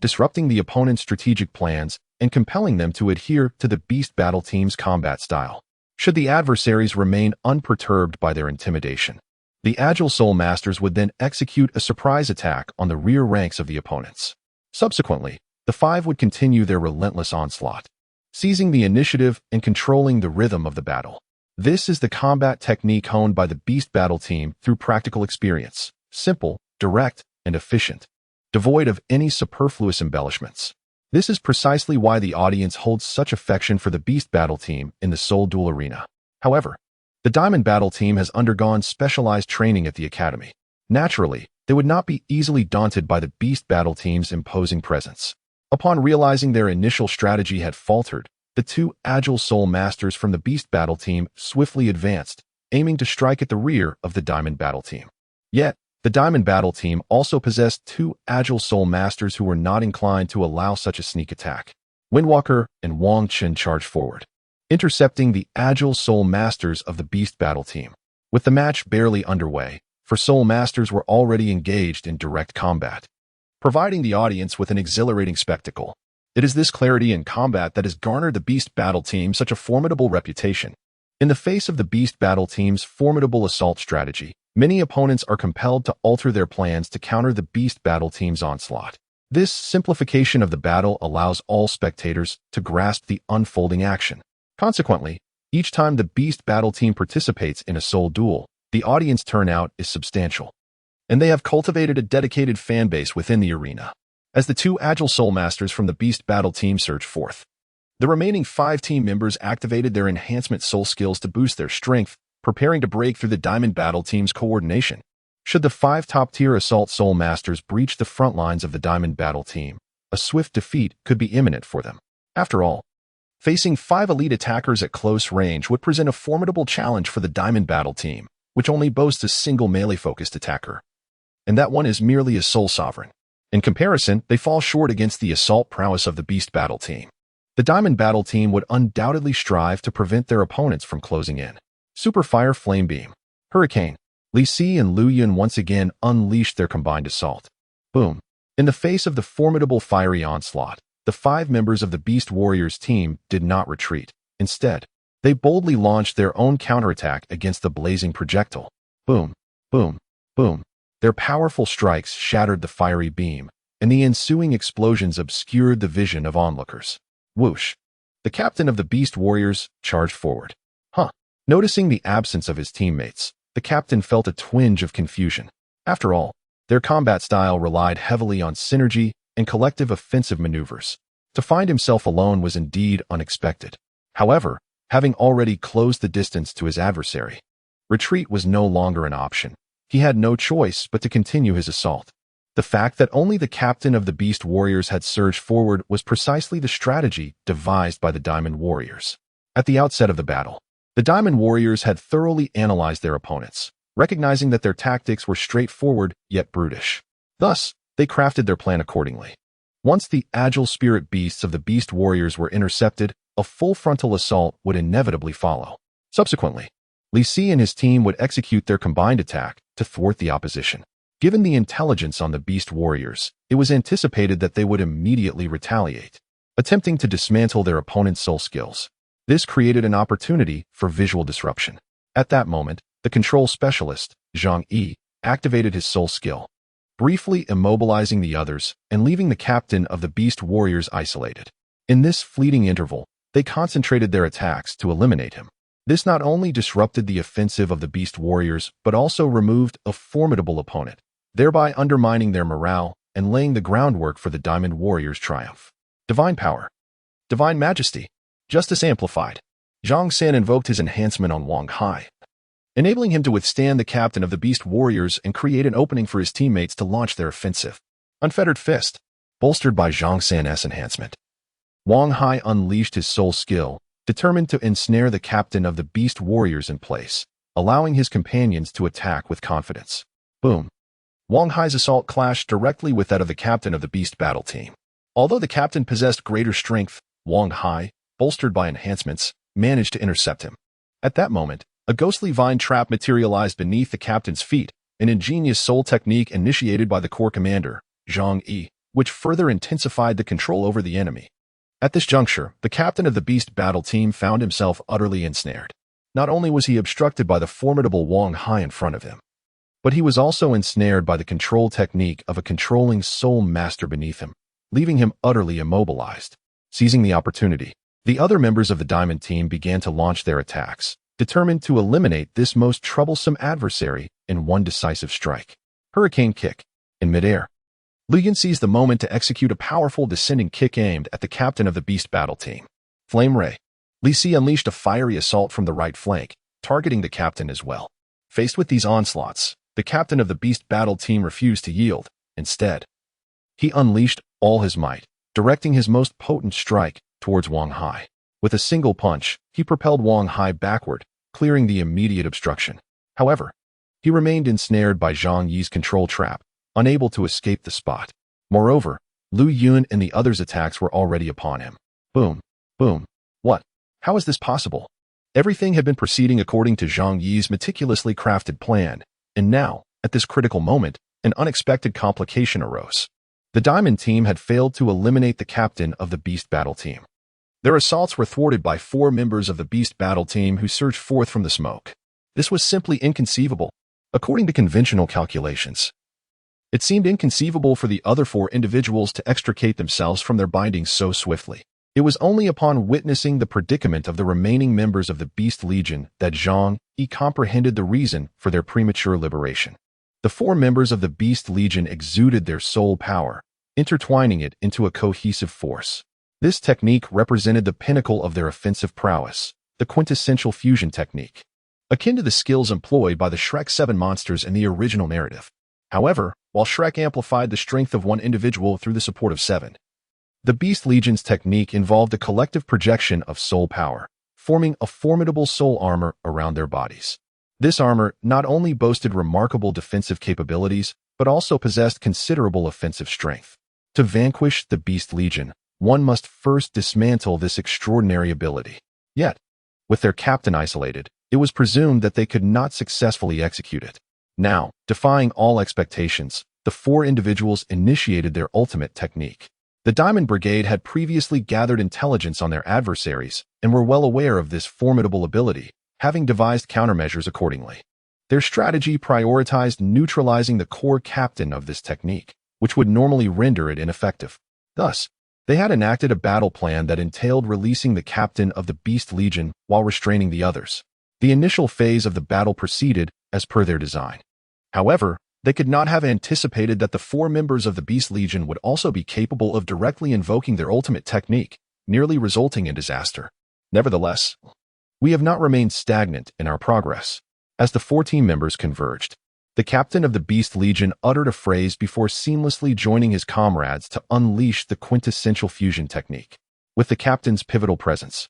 disrupting the opponent's strategic plans and compelling them to adhere to the Beast Battle team's combat style. Should the adversaries remain unperturbed by their intimidation, the agile Soul Masters would then execute a surprise attack on the rear ranks of the opponents. Subsequently, the 5 would continue their relentless onslaught, seizing the initiative and controlling the rhythm of the battle. This is the combat technique honed by the Beast Battle team through practical experience. Simple, direct, and efficient, devoid of any superfluous embellishments. This is precisely why the audience holds such affection for the Beast Battle team in the Soul Duel arena. However, the Diamond Battle team has undergone specialized training at the academy. Naturally, they would not be easily daunted by the Beast Battle team's imposing presence. Upon realizing their initial strategy had faltered, the 2 agile Soul Masters from the Beast Battle team swiftly advanced, aiming to strike at the rear of the Diamond Battle team. Yet, the Diamond Battle team also possessed 2 agile Soul Masters who were not inclined to allow such a sneak attack. Windwalker and Wang Chen charged forward, intercepting the agile Soul Masters of the Beast Battle team. With the match barely underway, for Soul Masters were already engaged in direct combat, providing the audience with an exhilarating spectacle. It is this clarity in combat that has garnered the Beast Battle team such a formidable reputation. In the face of the Beast Battle team's formidable assault strategy, many opponents are compelled to alter their plans to counter the Beast Battle team's onslaught. This simplification of the battle allows all spectators to grasp the unfolding action. Consequently, each time the Beast Battle team participates in a soul duel, the audience turnout is substantial, and they have cultivated a dedicated fan base within the arena. As the 2 agile Soul Masters from the Beast Battle team surge forth, the remaining 5 team members activated their enhancement soul skills to boost their strength, preparing to break through the Diamond Battle team's coordination. Should the 5 top-tier Assault Soul Masters breach the front lines of the Diamond Battle team, a swift defeat could be imminent for them. After all, facing 5 elite attackers at close range would present a formidable challenge for the Diamond Battle team, which only boasts a single melee-focused attacker. And that one is merely a soul sovereign. In comparison, they fall short against the assault prowess of the Beast Battle Team. The Diamond Battle Team would undoubtedly strive to prevent their opponents from closing in. Super Fire Flame Beam. Hurricane. Li Si and Lu Yun once again unleashed their combined assault. Boom. In the face of the formidable fiery onslaught, the 5 members of the Beast Warriors team did not retreat. Instead, they boldly launched their own counterattack against the blazing projectile. Boom, boom, boom. Their powerful strikes shattered the fiery beam, and the ensuing explosions obscured the vision of onlookers. Whoosh. The captain of the Beast Warriors charged forward. Noticing the absence of his teammates, the captain felt a twinge of confusion. After all, their combat style relied heavily on synergy and collective offensive maneuvers. To find himself alone was indeed unexpected. However, having already closed the distance to his adversary, retreat was no longer an option. He had no choice but to continue his assault. The fact that only the captain of the Beast Warriors had surged forward was precisely the strategy devised by the Diamond Warriors. At the outset of the battle, the Diamond Warriors had thoroughly analyzed their opponents, recognizing that their tactics were straightforward yet brutish. Thus, they crafted their plan accordingly. Once the agile spirit beasts of the Beast Warriors were intercepted, a full frontal assault would inevitably follow. Subsequently, Li Si and his team would execute their combined attack to thwart the opposition. Given the intelligence on the Beast Warriors, it was anticipated that they would immediately retaliate, attempting to dismantle their opponent's soul skills. This created an opportunity for visual disruption. At that moment, the control specialist, Zhang Yi, activated his soul skill, briefly immobilizing the others and leaving the captain of the Beast Warriors isolated. In this fleeting interval, they concentrated their attacks to eliminate him. This not only disrupted the offensive of the Beast Warriors, but also removed a formidable opponent, thereby undermining their morale and laying the groundwork for the Diamond Warriors' triumph. Divine Power. Divine Majesty. Justice Amplified. Zhang San invoked his enhancement on Wang Hai, enabling him to withstand the captain of the Beast Warriors and create an opening for his teammates to launch their offensive. Unfettered Fist. Bolstered by Zhang San's enhancement, Wang Hai unleashed his soul skill, determined to ensnare the captain of the Beast Warriors in place, allowing his companions to attack with confidence. Boom. Wang Hai's assault clashed directly with that of the captain of the Beast Battle Team. Although the captain possessed greater strength, Wang Hai, bolstered by enhancements, managed to intercept him. At that moment, a ghostly vine trap materialized beneath the captain's feet, an ingenious soul technique initiated by the corps commander, Zhang Yi, which further intensified the control over the enemy. At this juncture, the captain of the Beast Battle Team found himself utterly ensnared. Not only was he obstructed by the formidable Wang Hai in front of him, but he was also ensnared by the control technique of a controlling soul master beneath him, leaving him utterly immobilized. Seizing the opportunity, the other members of the Diamond Team began to launch their attacks, determined to eliminate this most troublesome adversary in one decisive strike. Hurricane Kick. In midair, Lu Yun seized the moment to execute a powerful descending kick aimed at the captain of the Beast Battle Team. Flame Ray. Li Si unleashed a fiery assault from the right flank, targeting the captain as well. Faced with these onslaughts, the captain of the Beast Battle Team refused to yield. Instead, he unleashed all his might, directing his most potent strike towards Wang Hai. With a single punch, he propelled Wang Hai backward, clearing the immediate obstruction. However, he remained ensnared by Zhang Yi's control trap, unable to escape the spot. Moreover, Lu Yun and the others' attacks were already upon him. Boom, boom. What? How is this possible? Everything had been proceeding according to Zhang Yi's meticulously crafted plan, and now, at this critical moment, an unexpected complication arose. The Diamond Team had failed to eliminate the captain of the Beast Battle Team. Their assaults were thwarted by 4 members of the Beast Battle Team who surged forth from the smoke. This was simply inconceivable. According to conventional calculations, it seemed inconceivable for the other 4 individuals to extricate themselves from their bindings so swiftly. It was only upon witnessing the predicament of the remaining members of the Beast Legion that Zhang Yi comprehended the reason for their premature liberation. The 4 members of the Beast Legion exuded their soul power, intertwining it into a cohesive force. This technique represented the pinnacle of their offensive prowess, the quintessential fusion technique, akin to the skills employed by the Shrek 7 monsters in the original narrative. However, while Shrek amplified the strength of one individual through the support of 7, the Beast Legion's technique involved a collective projection of soul power, forming a formidable soul armor around their bodies. This armor not only boasted remarkable defensive capabilities, but also possessed considerable offensive strength. To vanquish the Beast Legion, one must first dismantle this extraordinary ability. Yet, with their captain isolated, it was presumed that they could not successfully execute it. Now, defying all expectations, the four individuals initiated their ultimate technique. The Diamond Brigade had previously gathered intelligence on their adversaries and were well aware of this formidable ability, having devised countermeasures accordingly. Their strategy prioritized neutralizing the core captain of this technique, which would normally render it ineffective. Thus, they had enacted a battle plan that entailed releasing the captain of the Beast Legion while restraining the others. The initial phase of the battle proceeded as per their design. However, they could not have anticipated that the four members of the Beast Legion would also be capable of directly invoking their ultimate technique, nearly resulting in disaster. Nevertheless, we have not remained stagnant in our progress. As the four team members converged, the captain of the Beast Legion uttered a phrase before seamlessly joining his comrades to unleash the quintessential fusion technique. With the captain's pivotal presence,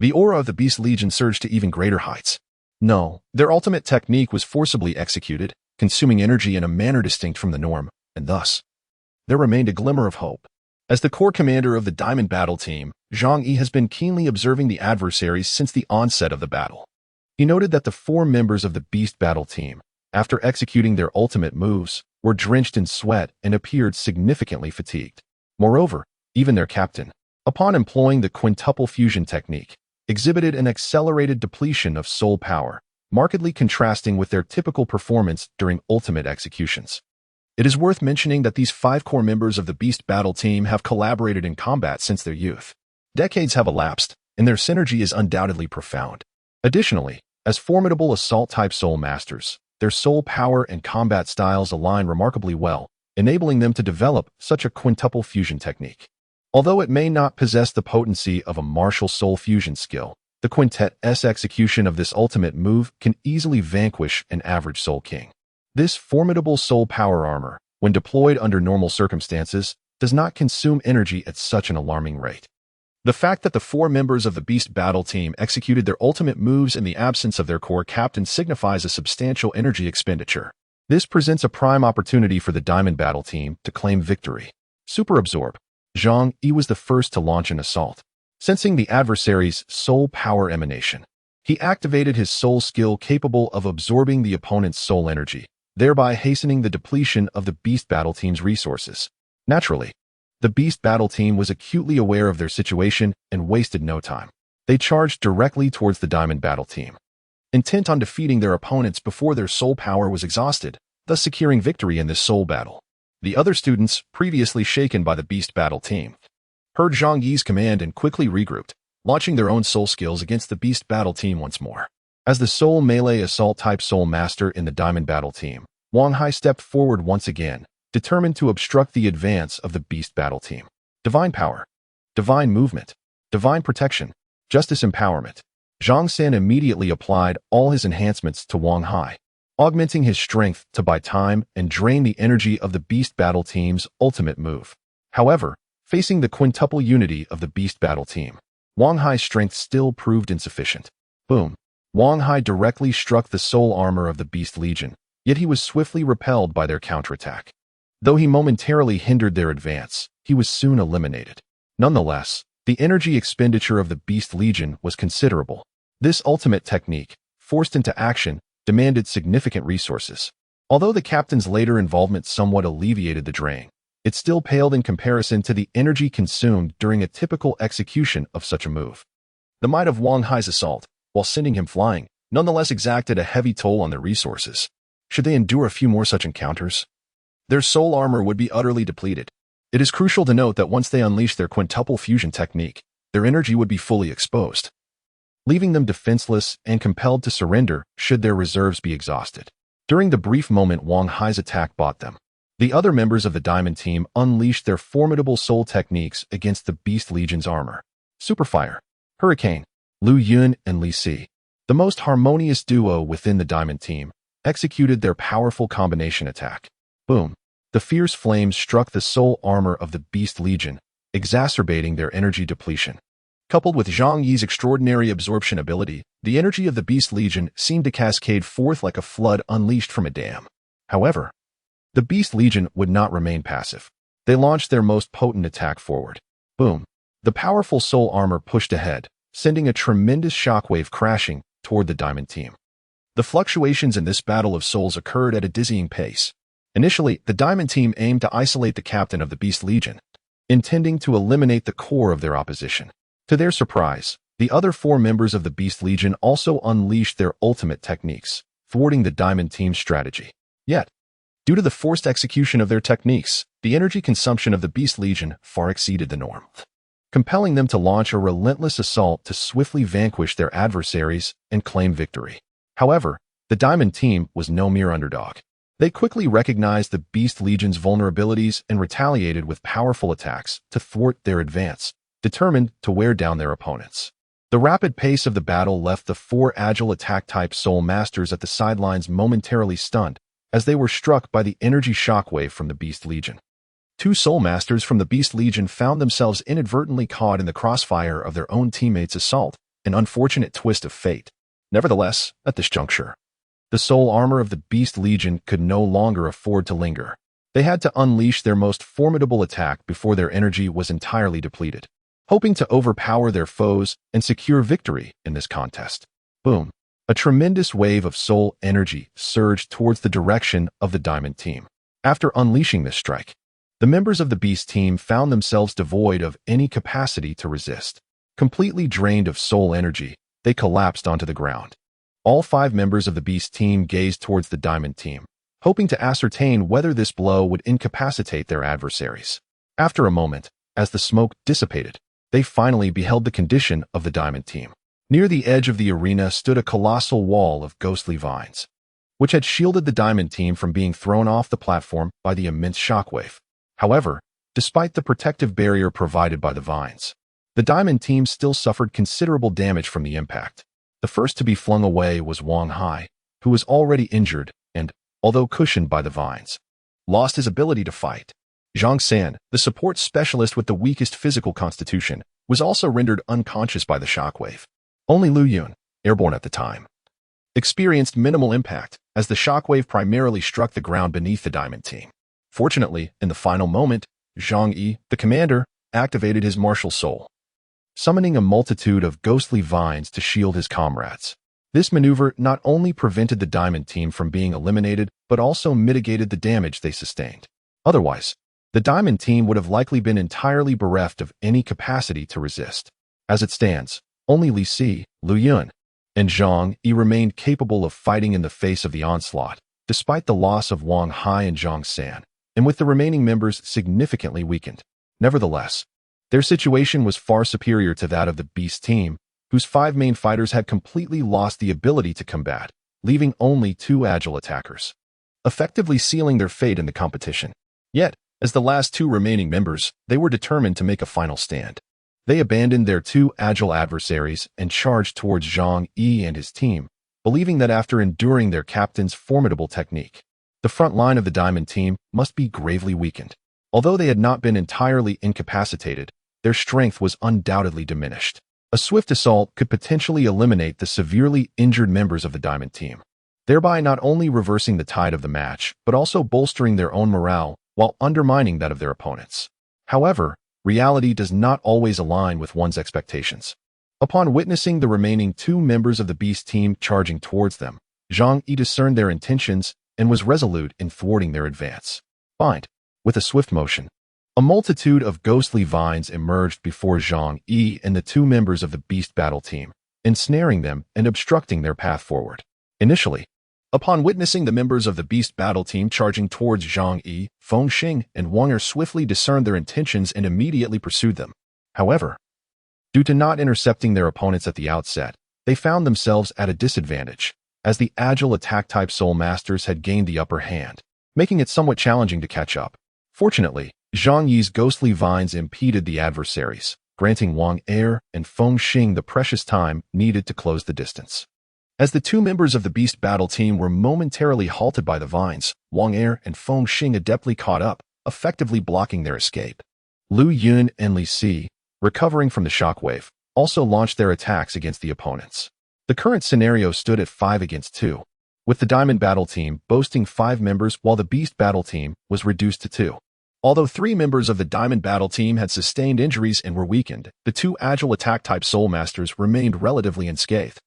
the aura of the Beast Legion surged to even greater heights. No, their ultimate technique was forcibly executed, consuming energy in a manner distinct from the norm, and thus, there remained a glimmer of hope. As the core commander of the Diamond Battle Team, Zhang Yi has been keenly observing the adversaries since the onset of the battle. He noted that the four members of the Beast Battle Team, after executing their ultimate moves, were drenched in sweat and appeared significantly fatigued. Moreover, even their captain, upon employing the quintuple fusion technique, exhibited an accelerated depletion of soul power, markedly contrasting with their typical performance during ultimate executions. It is worth mentioning that these five core members of the Beast Battle Team have collaborated in combat since their youth. Decades have elapsed, and their synergy is undoubtedly profound. Additionally, as formidable assault-type soul masters, their soul power and combat styles align remarkably well, enabling them to develop such a quintuple fusion technique. Although it may not possess the potency of a martial soul fusion skill, the quintet's execution of this ultimate move can easily vanquish an average Soul King. This formidable soul power armor, when deployed under normal circumstances, does not consume energy at such an alarming rate. The fact that the four members of the Beast Battle Team executed their ultimate moves in the absence of their core captain signifies a substantial energy expenditure. This presents a prime opportunity for the Diamond Battle Team to claim victory. Super Absorb. Zhang Yi was the first to launch an assault. Sensing the adversary's soul power emanation, he activated his soul skill capable of absorbing the opponent's soul energy, thereby hastening the depletion of the Beast Battle Team's resources. Naturally, the Beast Battle Team was acutely aware of their situation and wasted no time. They charged directly towards the Diamond Battle Team, intent on defeating their opponents before their soul power was exhausted, thus securing victory in this soul battle. The other students, previously shaken by the Beast Battle Team, heard Zhang Yi's command and quickly regrouped, launching their own soul skills against the Beast Battle Team once more. As the Soul Melee Assault-type Soul Master in the Diamond Battle Team, Wang Hai stepped forward once again, determined to obstruct the advance of the Beast Battle Team. Divine Power, Divine Movement, Divine Protection, Justice Empowerment. Zhang San immediately applied all his enhancements to Wang Hai, augmenting his strength to buy time and drain the energy of the Beast Battle Team's ultimate move. However, facing the quintuple unity of the Beast Battle Team, Wang Hai's strength still proved insufficient. Boom! Wang Hai directly struck the soul armor of the Beast Legion, yet he was swiftly repelled by their counterattack. Though he momentarily hindered their advance, he was soon eliminated. Nonetheless, the energy expenditure of the Beast Legion was considerable. This ultimate technique, forced into action, demanded significant resources. Although the captain's later involvement somewhat alleviated the drain, it still paled in comparison to the energy consumed during a typical execution of such a move. The might of Wang Hai's assault, while sending him flying, nonetheless exacted a heavy toll on their resources. Should they endure a few more such encounters, their soul armor would be utterly depleted. It is crucial to note that once they unleashed their quintuple fusion technique, their energy would be fully exposed, leaving them defenseless and compelled to surrender should their reserves be exhausted. During the brief moment Wang Hai's attack bought them, the other members of the Diamond Team unleashed their formidable soul techniques against the Beast Legion's armor. Superfire, Hurricane, Lu Yun and Li Si, the most harmonious duo within the Diamond Team, executed their powerful combination attack. Boom! The fierce flames struck the soul armor of the Beast Legion, exacerbating their energy depletion. Coupled with Zhang Yi's extraordinary absorption ability, the energy of the Beast Legion seemed to cascade forth like a flood unleashed from a dam. However, the Beast Legion would not remain passive. They launched their most potent attack forward. Boom! The powerful soul armor pushed ahead, sending a tremendous shockwave crashing toward the Diamond Team. The fluctuations in this battle of souls occurred at a dizzying pace. Initially, the Diamond Team aimed to isolate the captain of the Beast Legion, intending to eliminate the core of their opposition. To their surprise, the other 4 members of the Beast Legion also unleashed their ultimate techniques, thwarting the Diamond Team's strategy. Yet, due to the forced execution of their techniques, the energy consumption of the Beast Legion far exceeded the norm, compelling them to launch a relentless assault to swiftly vanquish their adversaries and claim victory. However, the Diamond Team was no mere underdog. They quickly recognized the Beast Legion's vulnerabilities and retaliated with powerful attacks to thwart their advance, determined to wear down their opponents. The rapid pace of the battle left the 4 agile attack-type Soul Masters at the sidelines momentarily stunned, as they were struck by the energy shockwave from the Beast Legion. 2 Soul Masters from the Beast Legion found themselves inadvertently caught in the crossfire of their own teammates' assault, an unfortunate twist of fate. Nevertheless, at this juncture, the soul armor of the Beast Legion could no longer afford to linger. They had to unleash their most formidable attack before their energy was entirely depleted, hoping to overpower their foes and secure victory in this contest. Boom! A tremendous wave of soul energy surged towards the direction of the Diamond Team. After unleashing this strike, the members of the Beast Team found themselves devoid of any capacity to resist. Completely drained of soul energy, they collapsed onto the ground. All 5 members of the Beast Team gazed towards the Diamond Team, hoping to ascertain whether this blow would incapacitate their adversaries. After a moment, as the smoke dissipated, they finally beheld the condition of the Diamond Team. Near the edge of the arena stood a colossal wall of ghostly vines, which had shielded the Diamond Team from being thrown off the platform by the immense shockwave. However, despite the protective barrier provided by the vines, the Diamond Team still suffered considerable damage from the impact. The first to be flung away was Wang Hai, who was already injured and, although cushioned by the vines, lost his ability to fight. Zhang San, the support specialist with the weakest physical constitution, was also rendered unconscious by the shockwave. Only Lu Yun, airborne at the time, experienced minimal impact as the shockwave primarily struck the ground beneath the Diamond Team. Fortunately, in the final moment, Zhang Yi, the commander, activated his martial soul, summoning a multitude of ghostly vines to shield his comrades. This maneuver not only prevented the Diamond Team from being eliminated, but also mitigated the damage they sustained. Otherwise, the Diamond Team would have likely been entirely bereft of any capacity to resist. As it stands, only Li Si, Lu Yun, and Zhang Yi remained capable of fighting in the face of the onslaught, despite the loss of Wang Hai and Zhang San, and with the remaining members significantly weakened. Nevertheless, their situation was far superior to that of the Beast Team, whose 5 main fighters had completely lost the ability to combat, leaving only 2 agile attackers, effectively sealing their fate in the competition. Yet, as the last 2 remaining members, they were determined to make a final stand. They abandoned their 2 agile adversaries and charged towards Zhang Yi and his team, believing that after enduring their captain's formidable technique, the front line of the Diamond Team must be gravely weakened. Although they had not been entirely incapacitated, their strength was undoubtedly diminished. A swift assault could potentially eliminate the severely injured members of the Diamond Team, thereby not only reversing the tide of the match, but also bolstering their own morale while undermining that of their opponents. However, reality does not always align with one's expectations. Upon witnessing the remaining 2 members of the Beast Team charging towards them, Zhang Yi discerned their intentions and was resolute in thwarting their advance. With a swift motion, a multitude of ghostly vines emerged before Zhang Yi and the 2 members of the Beast Battle Team, ensnaring them and obstructing their path forward. Initially, upon witnessing the members of the Beast Battle Team charging towards Zhang Yi, Feng Xing and Wang Er swiftly discerned their intentions and immediately pursued them. However, due to not intercepting their opponents at the outset, they found themselves at a disadvantage, as the agile attack-type Soul Masters had gained the upper hand, making it somewhat challenging to catch up. Fortunately, Zhang Yi's ghostly vines impeded the adversaries, granting Wang Er and Feng Xing the precious time needed to close the distance. As the 2 members of the Beast Battle Team were momentarily halted by the vines, Wang Er and Feng Xing adeptly caught up, effectively blocking their escape. Lu Yun and Li Si, recovering from the shockwave, also launched their attacks against the opponents. The current scenario stood at 5 against 2, with the Diamond Battle Team boasting 5 members while the Beast Battle Team was reduced to 2. Although 3 members of the Diamond Battle Team had sustained injuries and were weakened, the 2 agile attack-type Soul Masters remained relatively unscathed,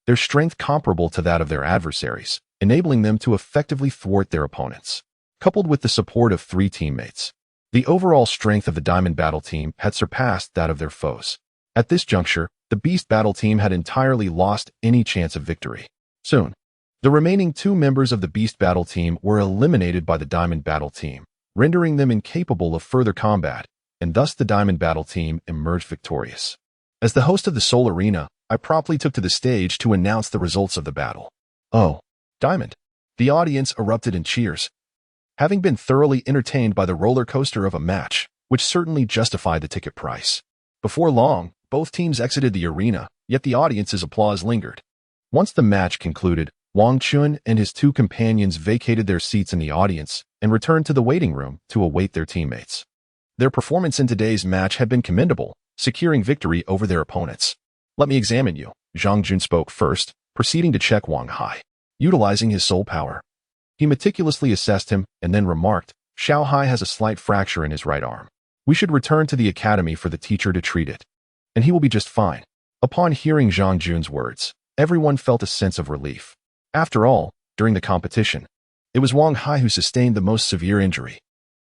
their strength comparable to that of their adversaries, enabling them to effectively thwart their opponents. Coupled with the support of 3 teammates, the overall strength of the Diamond Battle Team had surpassed that of their foes. At this juncture, the Beast Battle Team had entirely lost any chance of victory. Soon, the remaining 2 members of the Beast Battle Team were eliminated by the Diamond Battle Team, rendering them incapable of further combat, and thus the Diamond Battle Team emerged victorious. As the host of the Soul Arena, I promptly took to the stage to announce the results of the battle. "Oh, Diamond!" The audience erupted in cheers. Having been thoroughly entertained by the roller coaster of a match, which certainly justified the ticket price. Before long, both teams exited the arena, yet the audience's applause lingered. Once the match concluded, Wang Chun and his 2 companions vacated their seats in the audience and returned to the waiting room to await their teammates. Their performance in today's match had been commendable, securing victory over their opponents. "Let me examine you," Zhang Jun spoke first, proceeding to check Wang Hai. Utilizing his soul power, he meticulously assessed him and then remarked, "Xiao Hai has a slight fracture in his right arm. We should return to the academy for the teacher to treat it, and he will be just fine." Upon hearing Zhang Jun's words, everyone felt a sense of relief. After all, during the competition, it was Wang Hai who sustained the most severe injury.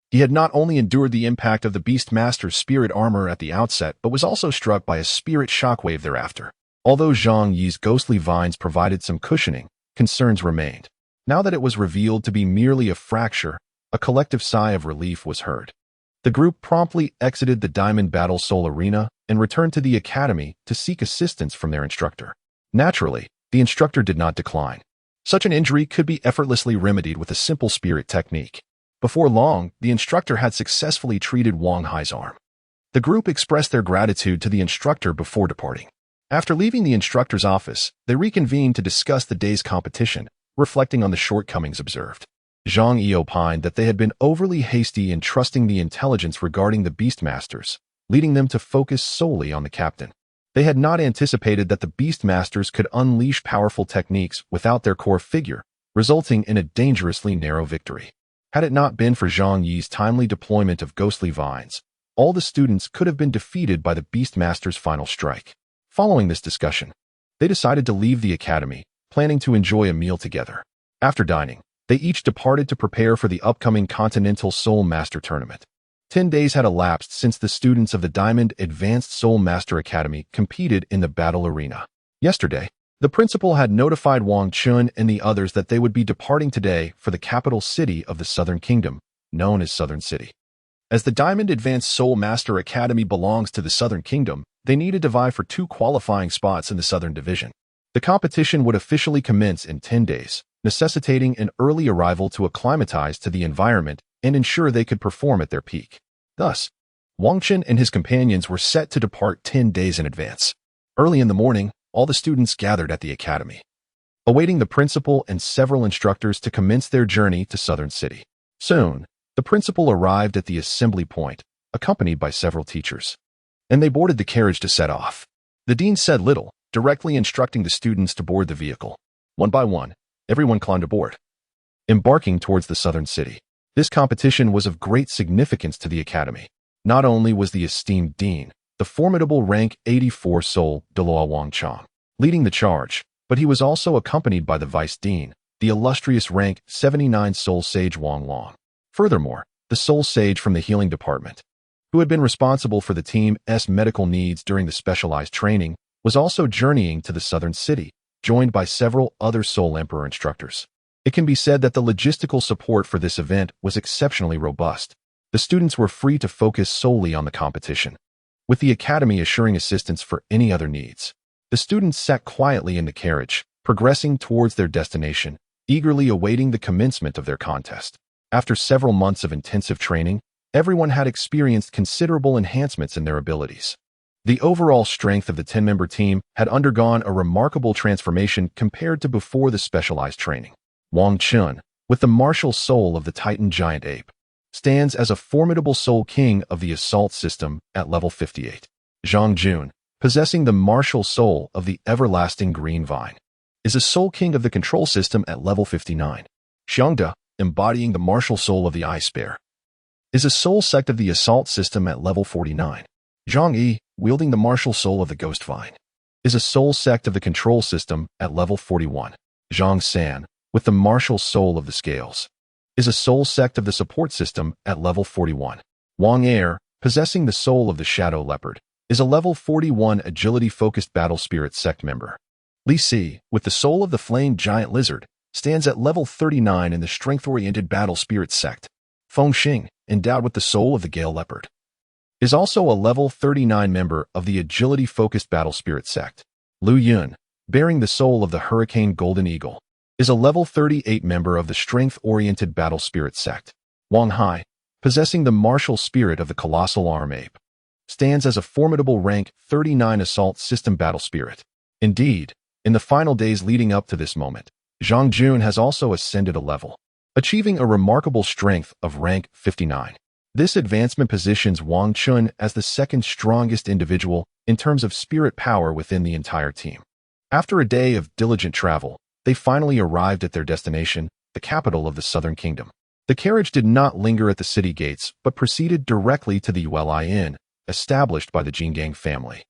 He had not only endured the impact of the Beast Master's spirit armor at the outset, but was also struck by a spirit shockwave thereafter. Although Zhang Yi's ghostly vines provided some cushioning, concerns remained. Now that it was revealed to be merely a fracture, a collective sigh of relief was heard. The group promptly exited the Diamond Battle Soul Arena and returned to the academy to seek assistance from their instructor. Naturally, the instructor did not decline. Such an injury could be effortlessly remedied with a simple spirit technique. Before long, the instructor had successfully treated Wang Hai's arm. The group expressed their gratitude to the instructor before departing. After leaving the instructor's office, they reconvened to discuss the day's competition, reflecting on the shortcomings observed. Zhang Yi opined that they had been overly hasty in trusting the intelligence regarding the Beastmasters, leading them to focus solely on the captain. They had not anticipated that the Beastmasters could unleash powerful techniques without their core figure, resulting in a dangerously narrow victory. Had it not been for Zhang Yi's timely deployment of ghostly vines, all the students could have been defeated by the Beastmaster's final strike. Following this discussion, they decided to leave the academy, planning to enjoy a meal together. After dining, they each departed to prepare for the upcoming Continental Soul Master Tournament. 10 days had elapsed since the students of the Diamond Advanced Soul Master Academy competed in the battle arena. Yesterday, the principal had notified Wang Chun and the others that they would be departing today for the capital city of the Southern Kingdom, known as Southern City. As the Diamond Advanced Soul Master Academy belongs to the Southern Kingdom, they needed to vie for 2 qualifying spots in the Southern Division. The competition would officially commence in 10 days, necessitating an early arrival to acclimatize to the environment and ensure they could perform at their peak. Thus, Wang Chun and his companions were set to depart 10 days in advance. Early in the morning, all the students gathered at the academy, awaiting the principal and several instructors to commence their journey to Southern City. Soon, the principal arrived at the assembly point, accompanied by several teachers, and they boarded the carriage to set off. The dean said little, directly instructing the students to board the vehicle. One by one, everyone climbed aboard, embarking towards the Southern City. This competition was of great significance to the academy. Not only was the esteemed dean, the formidable rank 84 Soul Douluo Wang Chang, leading the charge, but he was also accompanied by the vice dean, the illustrious rank 79 Soul Sage Wang Long. Furthermore, the Soul Sage from the healing department, who had been responsible for the team's medical needs during the specialized training, was also journeying to the Southern City, joined by several other Soul Emperor instructors. It can be said that the logistical support for this event was exceptionally robust. The students were free to focus solely on the competition, with the academy assuring assistance for any other needs. The students sat quietly in the carriage, progressing towards their destination, eagerly awaiting the commencement of their contest. After several months of intensive training, everyone had experienced considerable enhancements in their abilities. The overall strength of the 10-member team had undergone a remarkable transformation compared to before the specialized training. Wang Chun, with the martial soul of the Titan giant ape, stands as a formidable soul king of the assault system at level 58. Zhang Jun, possessing the martial soul of the everlasting green vine, is a soul king of the control system at level 59. Xiangde, embodying the martial soul of the ice bear, is a soul sect of the assault system at level 49. Zhangyi, wielding the martial soul of the ghost vine, is a soul sect of the control system at level 41. Zhang San, with the martial soul of the scales, is a soul sect of the support system at level 41. Wang Air, possessing the soul of the shadow leopard, is a level 41 agility-focused battle spirit sect member. Li Si, with the soul of the flame giant lizard, stands at level 39 in the strength-oriented battle spirit sect. Feng Xing, endowed with the soul of the gale leopard, is also a level 39 member of the agility-focused battle spirit sect. Lu Yun, bearing the soul of the hurricane golden eagle, is a level 38 member of the strength-oriented battle spirit sect. Wang Hai, possessing the martial spirit of the colossal arm ape, stands as a formidable rank 39 assault system battle spirit. Indeed, in the final days leading up to this moment, Zhang Jun has also ascended a level, achieving a remarkable strength of rank 59. This advancement positions Wang Chun as the second strongest individual in terms of spirit power within the entire team. After a day of diligent travel, they finally arrived at their destination, the capital of the Southern Kingdom. The carriage did not linger at the city gates, but proceeded directly to the Uli Inn, established by the Jingang family,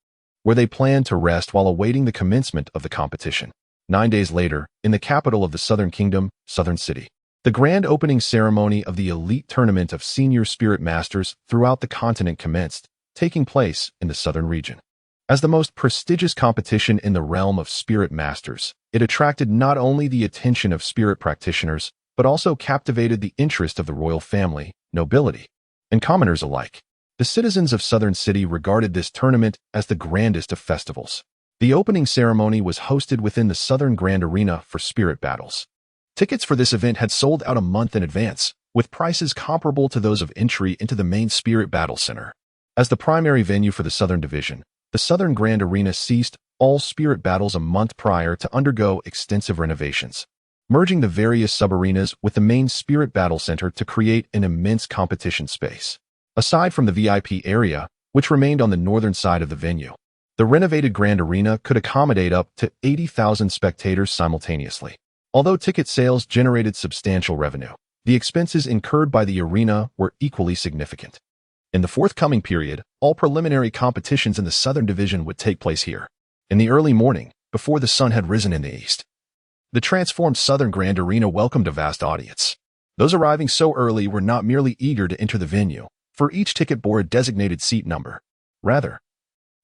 where they planned to rest while awaiting the commencement of the competition. 9 days later, in the capital of the Southern Kingdom, Southern City, the grand opening ceremony of the elite tournament of senior spirit masters throughout the continent commenced, taking place in the southern region. As the most prestigious competition in the realm of spirit masters, it attracted not only the attention of spirit practitioners, but also captivated the interest of the royal family, nobility, and commoners alike. The citizens of Southern City regarded this tournament as the grandest of festivals. The opening ceremony was hosted within the Southern Grand Arena for spirit battles. Tickets for this event had sold out a month in advance, with prices comparable to those of entry into the main Spirit Battle Center. As the primary venue for the Southern Division, the Southern Grand Arena ceased all spirit battles a month prior to undergo extensive renovations, merging the various sub-arenas with the main Spirit Battle Center to create an immense competition space. Aside from the VIP area, which remained on the northern side of the venue, the renovated Grand Arena could accommodate up to 80,000 spectators simultaneously. Although ticket sales generated substantial revenue, the expenses incurred by the arena were equally significant. In the forthcoming period, all preliminary competitions in the Southern Division would take place here. In the early morning, before the sun had risen in the east, the transformed Southern Grand Arena welcomed a vast audience. Those arriving so early were not merely eager to enter the venue, for each ticket bore a designated seat number. Rather,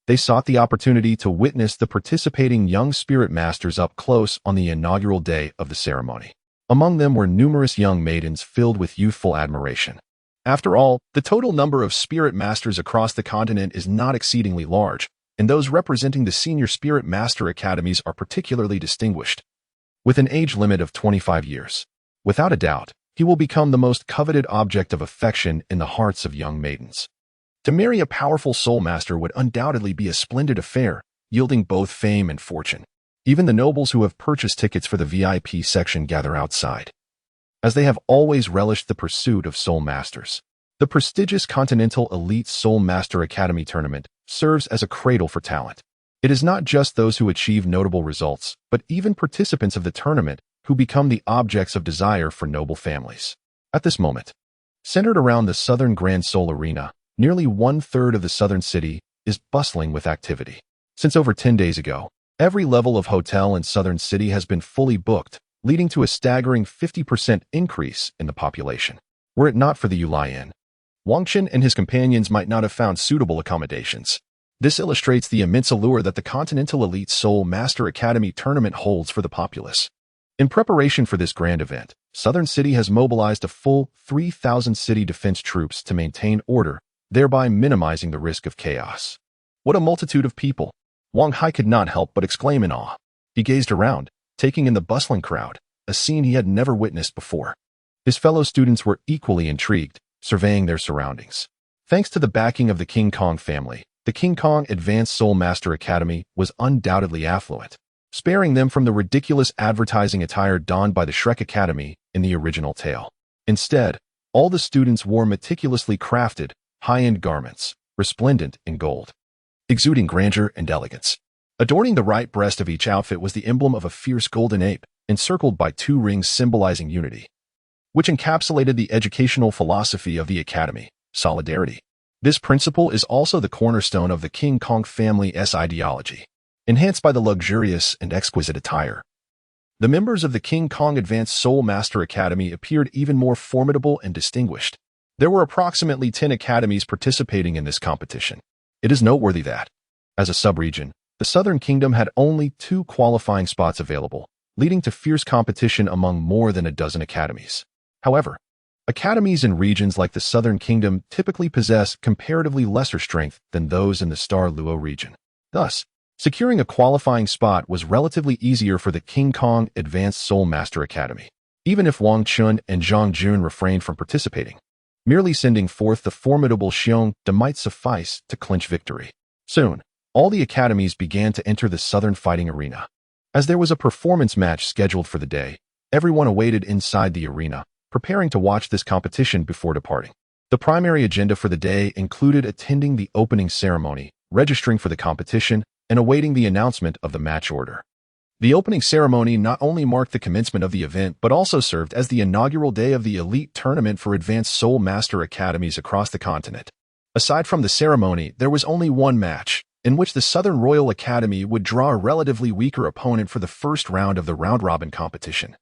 they sought the opportunity to witness the participating young spirit masters up close on the inaugural day of the ceremony. Among them were numerous young maidens filled with youthful admiration. After all, the total number of spirit masters across the continent is not exceedingly large, and those representing the senior spirit master academies are particularly distinguished. With an age limit of 25 years, without a doubt, he will become the most coveted object of affection in the hearts of young maidens. To marry a powerful soul master would undoubtedly be a splendid affair, yielding both fame and fortune. Even the nobles who have purchased tickets for the VIP section gather outside, as they have always relished the pursuit of soul masters. The prestigious Continental Elite Soul Master Academy tournament serves as a cradle for talent. It is not just those who achieve notable results, but even participants of the tournament who become the objects of desire for noble families. At this moment, centered around the Southern Grand Soul Arena, nearly 1/3 of the Southern City is bustling with activity. Since over 10 days ago, every level of hotel in Southern City has been fully booked, leading to a staggering 50% increase in the population. Were it not for the Uli Inn, Wang Chen and his companions might not have found suitable accommodations. This illustrates the immense allure that the Continental Elite Soul Master Academy tournament holds for the populace. In preparation for this grand event, Southern City has mobilized a full 3,000 city defense troops to maintain order, thereby minimizing the risk of chaos. What a multitude of people! Wang Hai could not help but exclaim in awe. He gazed around, taking in the bustling crowd, a scene he had never witnessed before. His fellow students were equally intrigued, surveying their surroundings. Thanks to the backing of the King Kong family, the King Kong Advanced Soul Master Academy was undoubtedly affluent, sparing them from the ridiculous advertising attire donned by the Shrek Academy in the original tale. Instead, all the students wore meticulously crafted, high-end garments, resplendent in gold. exuding grandeur and elegance. Adorning the right breast of each outfit was the emblem of a fierce golden ape, encircled by two rings symbolizing unity, which encapsulated the educational philosophy of the academy, solidarity. This principle is also the cornerstone of the King Kong family's ideology, enhanced by the luxurious and exquisite attire. The members of the King Kong Advanced Soul Master Academy appeared even more formidable and distinguished. There were approximately 10 academies participating in this competition. It is noteworthy that, as a sub-region, the Southern Kingdom had only 2 qualifying spots available, leading to fierce competition among more than a dozen academies. However, academies in regions like the Southern Kingdom typically possess comparatively lesser strength than those in the Star Luo region. Thus, securing a qualifying spot was relatively easier for the King Kong Advanced Soul Master Academy, even if Wang Chun and Zhang Jun refrained from participating. Merely sending forth the formidable Xiong De might suffice to clinch victory. Soon, all the academies began to enter the Southern fighting arena. As there was a performance match scheduled for the day, everyone awaited inside the arena, preparing to watch this competition before departing. The primary agenda for the day included attending the opening ceremony, registering for the competition, and awaiting the announcement of the match order. The opening ceremony not only marked the commencement of the event but also served as the inaugural day of the elite tournament for Advanced Soul Master Academies across the continent. Aside from the ceremony, there was only one match, in which the Southern Royal Academy would draw a relatively weaker opponent for the first round of the round-robin competition,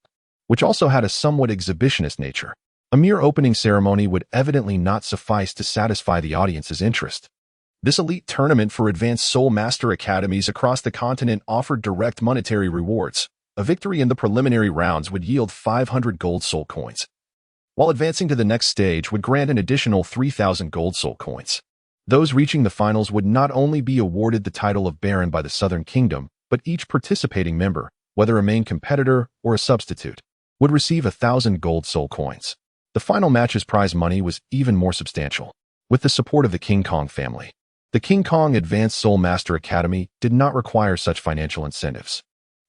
which also had a somewhat exhibitionist nature. A mere opening ceremony would evidently not suffice to satisfy the audience's interest. This elite tournament for Advanced Soul Master Academies across the continent offered direct monetary rewards. A victory in the preliminary rounds would yield 500 gold soul coins, while advancing to the next stage would grant an additional 3,000 gold soul coins. Those reaching the finals would not only be awarded the title of Baron by the Southern Kingdom, but each participating member, whether a main competitor or a substitute, would receive 1,000 gold soul coins. The final match's prize money was even more substantial. With the support of the King Kong family, the King Kong Advanced Soul Master Academy did not require such financial incentives.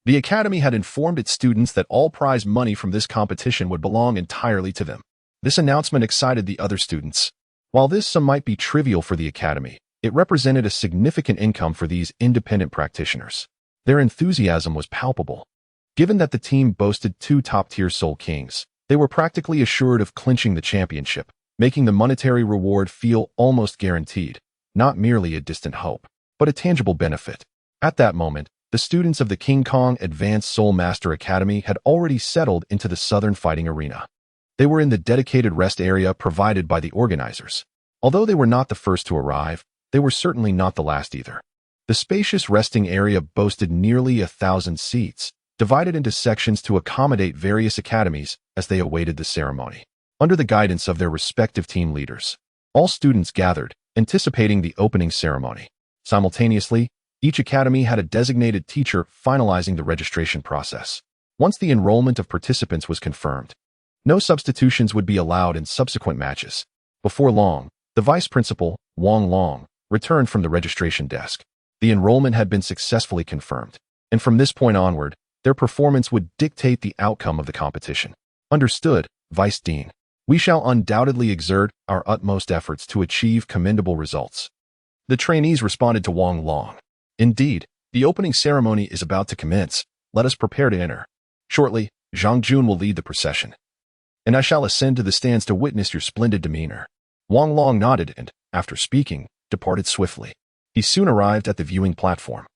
The academy had informed its students that all prize money from this competition would belong entirely to them. This announcement excited the other students. While this sum might be trivial for the academy, it represented a significant income for these independent practitioners. Their enthusiasm was palpable. Given that the team boasted 2 top-tier Soul Kings, they were practically assured of clinching the championship, making the monetary reward feel almost guaranteed, not merely a distant hope, but a tangible benefit. At that moment, the students of the King Kong Advanced Soul Master Academy had already settled into the Southern fighting arena. They were in the dedicated rest area provided by the organizers. Although they were not the first to arrive, they were certainly not the last either. The spacious resting area boasted nearly 1,000 seats, divided into sections to accommodate various academies as they awaited the ceremony. Under the guidance of their respective team leaders, all students gathered, anticipating the opening ceremony. Simultaneously, each academy had a designated teacher finalizing the registration process. Once the enrollment of participants was confirmed, no substitutions would be allowed in subsequent matches. Before long, the vice principal, Wang Long, returned from the registration desk. The enrollment had been successfully confirmed, and from this point onward, their performance would dictate the outcome of the competition. Understood, Vice Dean. We shall undoubtedly exert our utmost efforts to achieve commendable results. The trainees responded to Wang Long. Indeed, the opening ceremony is about to commence. Let us prepare to enter. Shortly, Zhang Jun will lead the procession, and I shall ascend to the stands to witness your splendid demeanor. Wang Long nodded and, after speaking, departed swiftly. He soon arrived at the viewing platform,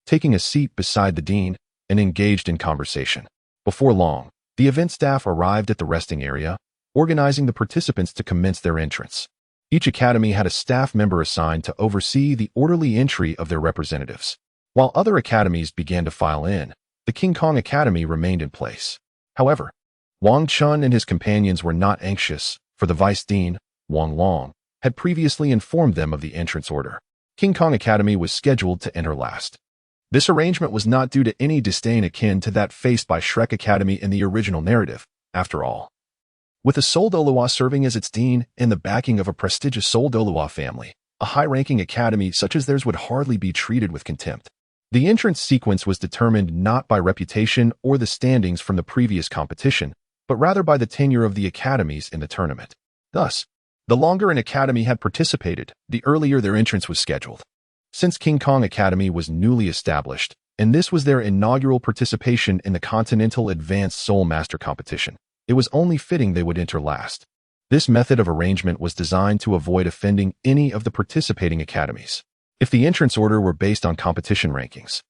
taking a seat beside the dean, and engaged in conversation. Before long, the event staff arrived at the resting area, organizing the participants to commence their entrance. Each academy had a staff member assigned to oversee the orderly entry of their representatives. While other academies began to file in, the King Kong Academy remained in place. However, Wang Chun and his companions were not anxious, for the vice dean, Wang Long, had previously informed them of the entrance order. King Kong Academy was scheduled to enter last. This arrangement was not due to any disdain akin to that faced by Shrek Academy in the original narrative, after all. With the Seoul Douluo serving as its dean and the backing of a prestigious Seoul Douluo family, a high-ranking academy such as theirs would hardly be treated with contempt. The entrance sequence was determined not by reputation or the standings from the previous competition, but rather by the tenure of the academies in the tournament. Thus, the longer an academy had participated, the earlier their entrance was scheduled. Since King Kong Academy was newly established, and this was their inaugural participation in the Continental Advanced Soul Master Competition, it was only fitting they would enter last. This method of arrangement was designed to avoid offending any of the participating academies. If the entrance order were based on competition rankings,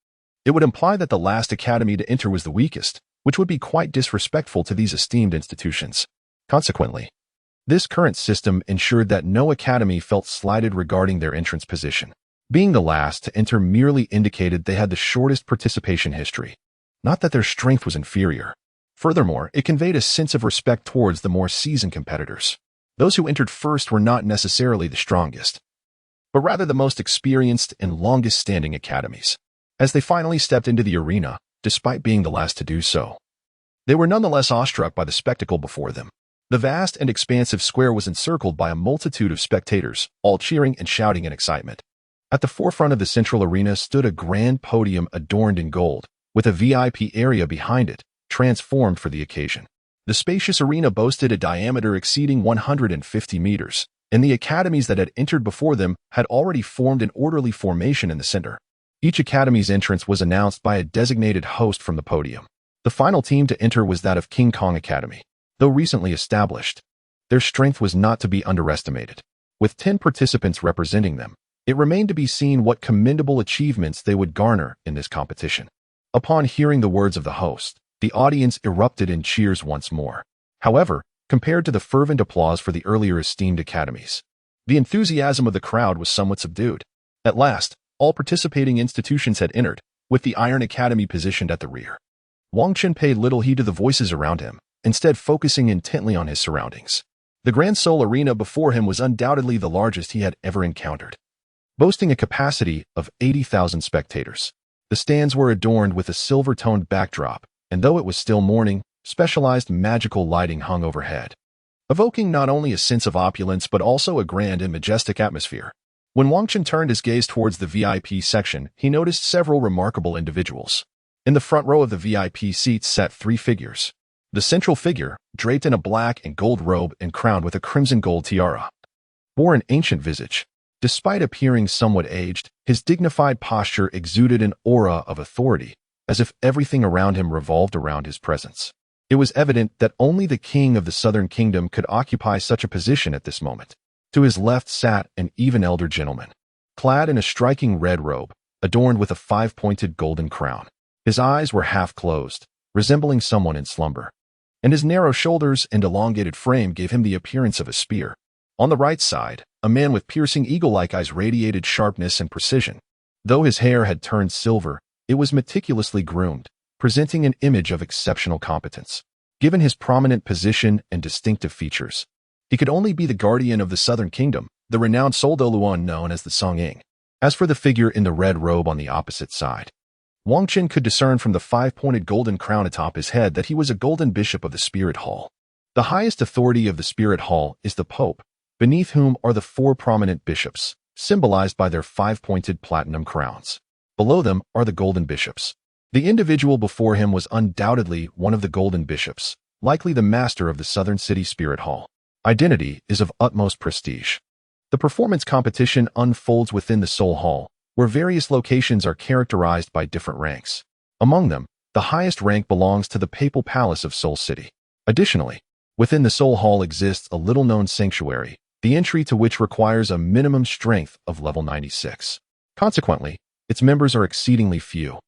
it would imply that the last academy to enter was the weakest, which would be quite disrespectful to these esteemed institutions. Consequently, this current system ensured that no academy felt slighted regarding their entrance position. Being the last to enter merely indicated they had the shortest participation history, not that their strength was inferior. Furthermore, it conveyed a sense of respect towards the more seasoned competitors. Those who entered first were not necessarily the strongest, but rather the most experienced and longest-standing academies. As they finally stepped into the arena, despite being the last to do so, they were nonetheless awestruck by the spectacle before them. The vast and expansive square was encircled by a multitude of spectators, all cheering and shouting in excitement. At the forefront of the central arena stood a grand podium adorned in gold, with a VIP area behind it, transformed for the occasion. The spacious arena boasted a diameter exceeding 150 meters, and the academies that had entered before them had already formed an orderly formation in the center. Each academy's entrance was announced by a designated host from the podium. The final team to enter was that of King Kong Academy. Though recently established, their strength was not to be underestimated. With 10 participants representing them, it remained to be seen what commendable achievements they would garner in this competition. Upon hearing the words of the host, the audience erupted in cheers once more. However, compared to the fervent applause for the earlier esteemed academies, the enthusiasm of the crowd was somewhat subdued. At last, all participating institutions had entered, with the Iron Academy positioned at the rear. Wang Chen paid little heed to the voices around him, instead focusing intently on his surroundings. The Grand Soul Arena before him was undoubtedly the largest he had ever encountered, boasting a capacity of 80,000 spectators. The stands were adorned with a silver-toned backdrop, and though it was still morning, specialized magical lighting hung overhead, evoking not only a sense of opulence but also a grand and majestic atmosphere. When Wang Chen turned his gaze towards the VIP section, he noticed several remarkable individuals. In the front row of the VIP seats sat 3 figures. The central figure, draped in a black and gold robe and crowned with a crimson gold tiara, bore an ancient visage. Despite appearing somewhat aged, his dignified posture exuded an aura of authority, as if everything around him revolved around his presence. It was evident that only the king of the Southern Kingdom could occupy such a position at this moment. To his left sat an even elder gentleman, clad in a striking red robe, adorned with a 5-pointed golden crown. His eyes were half closed, resembling someone in slumber, and his narrow shoulders and elongated frame gave him the appearance of a spear. On the right side, a man with piercing eagle-like eyes radiated sharpness and precision. Though his hair had turned silver, it was meticulously groomed, presenting an image of exceptional competence. Given his prominent position and distinctive features, he could only be the guardian of the Southern Kingdom, the renowned Soul Douluo known as the Songying. As for the figure in the red robe on the opposite side, Wang Chen could discern from the 5-pointed golden crown atop his head that he was a golden bishop of the Spirit Hall. The highest authority of the Spirit Hall is the Pope, beneath whom are the 4 prominent bishops, symbolized by their 5-pointed platinum crowns. Below them are the golden bishops. The individual before him was undoubtedly one of the golden bishops, likely the master of the Southern City Spirit Hall. Identity is of utmost prestige. The performance competition unfolds within the Soul Hall, where various locations are characterized by different ranks. Among them, the highest rank belongs to the Papal Palace of Soul City. Additionally, within the Soul Hall exists a little-known sanctuary, the entry to which requires a minimum strength of level 96. Consequently, its members are exceedingly few,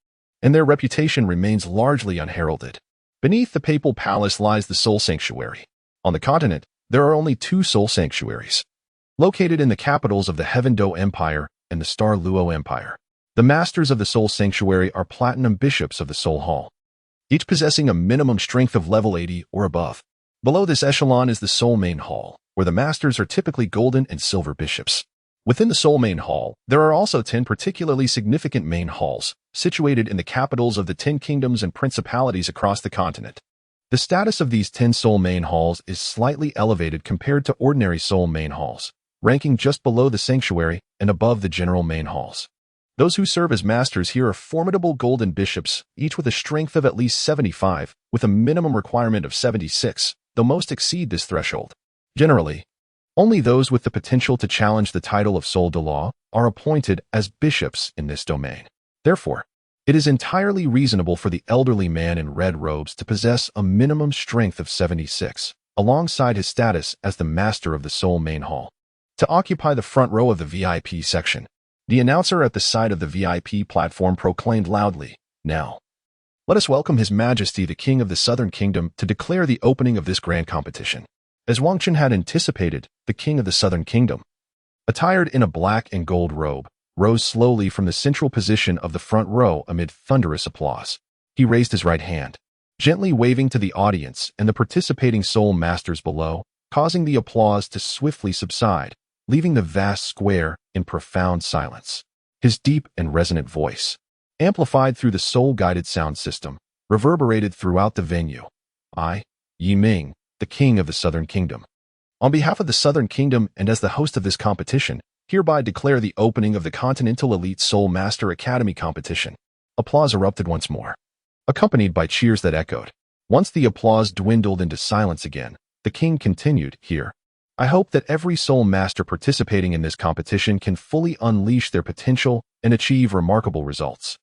and their reputation remains largely unheralded. Beneath the Papal Palace lies the Soul Sanctuary. On the continent, there are only 2 Soul Sanctuaries, located in the capitals of the Douluo Empire and the Star Luo Empire. The masters of the Soul Sanctuary are platinum bishops of the Soul Hall, each possessing a minimum strength of level 80 or above. Below this echelon is the Soul Main Hall, where the masters are typically golden and silver bishops. Within the Soul Main Hall, there are also 10 particularly significant main halls, situated in the capitals of the 10 kingdoms and principalities across the continent. The status of these 10 Soul Main Halls is slightly elevated compared to ordinary Soul Main Halls, ranking just below the sanctuary and above the general main halls. Those who serve as masters here are formidable golden bishops, each with a strength of at least 75, with a minimum requirement of 76, though most exceed this threshold. Generally, only those with the potential to challenge the title of Soul Douluo are appointed as bishops in this domain. Therefore, it is entirely reasonable for the elderly man in red robes to possess a minimum strength of 76, alongside his status as the master of the Seoul Main Hall, to occupy the front row of the VIP section. The announcer at the side of the VIP platform proclaimed loudly, "Now, let us welcome His Majesty the King of the Southern Kingdom to declare the opening of this grand competition." As Wang Chen had anticipated, the King of the Southern Kingdom, attired in a black and gold robe, rose slowly from the central position of the front row amid thunderous applause. He raised his right hand, gently waving to the audience and the participating Soul Masters below, causing the applause to swiftly subside, leaving the vast square in profound silence. His deep and resonant voice, amplified through the soul-guided sound system, reverberated throughout the venue. I, Yi Ming, the King of the Southern Kingdom, on behalf of the Southern Kingdom and as the host of this competition, hereby declare the opening of the Continental Elite Soul Master Academy competition. Applause erupted once more, accompanied by cheers that echoed. Once the applause dwindled into silence again, the king continued, "Here, I hope that every Soul Master participating in this competition can fully unleash their potential and achieve remarkable results.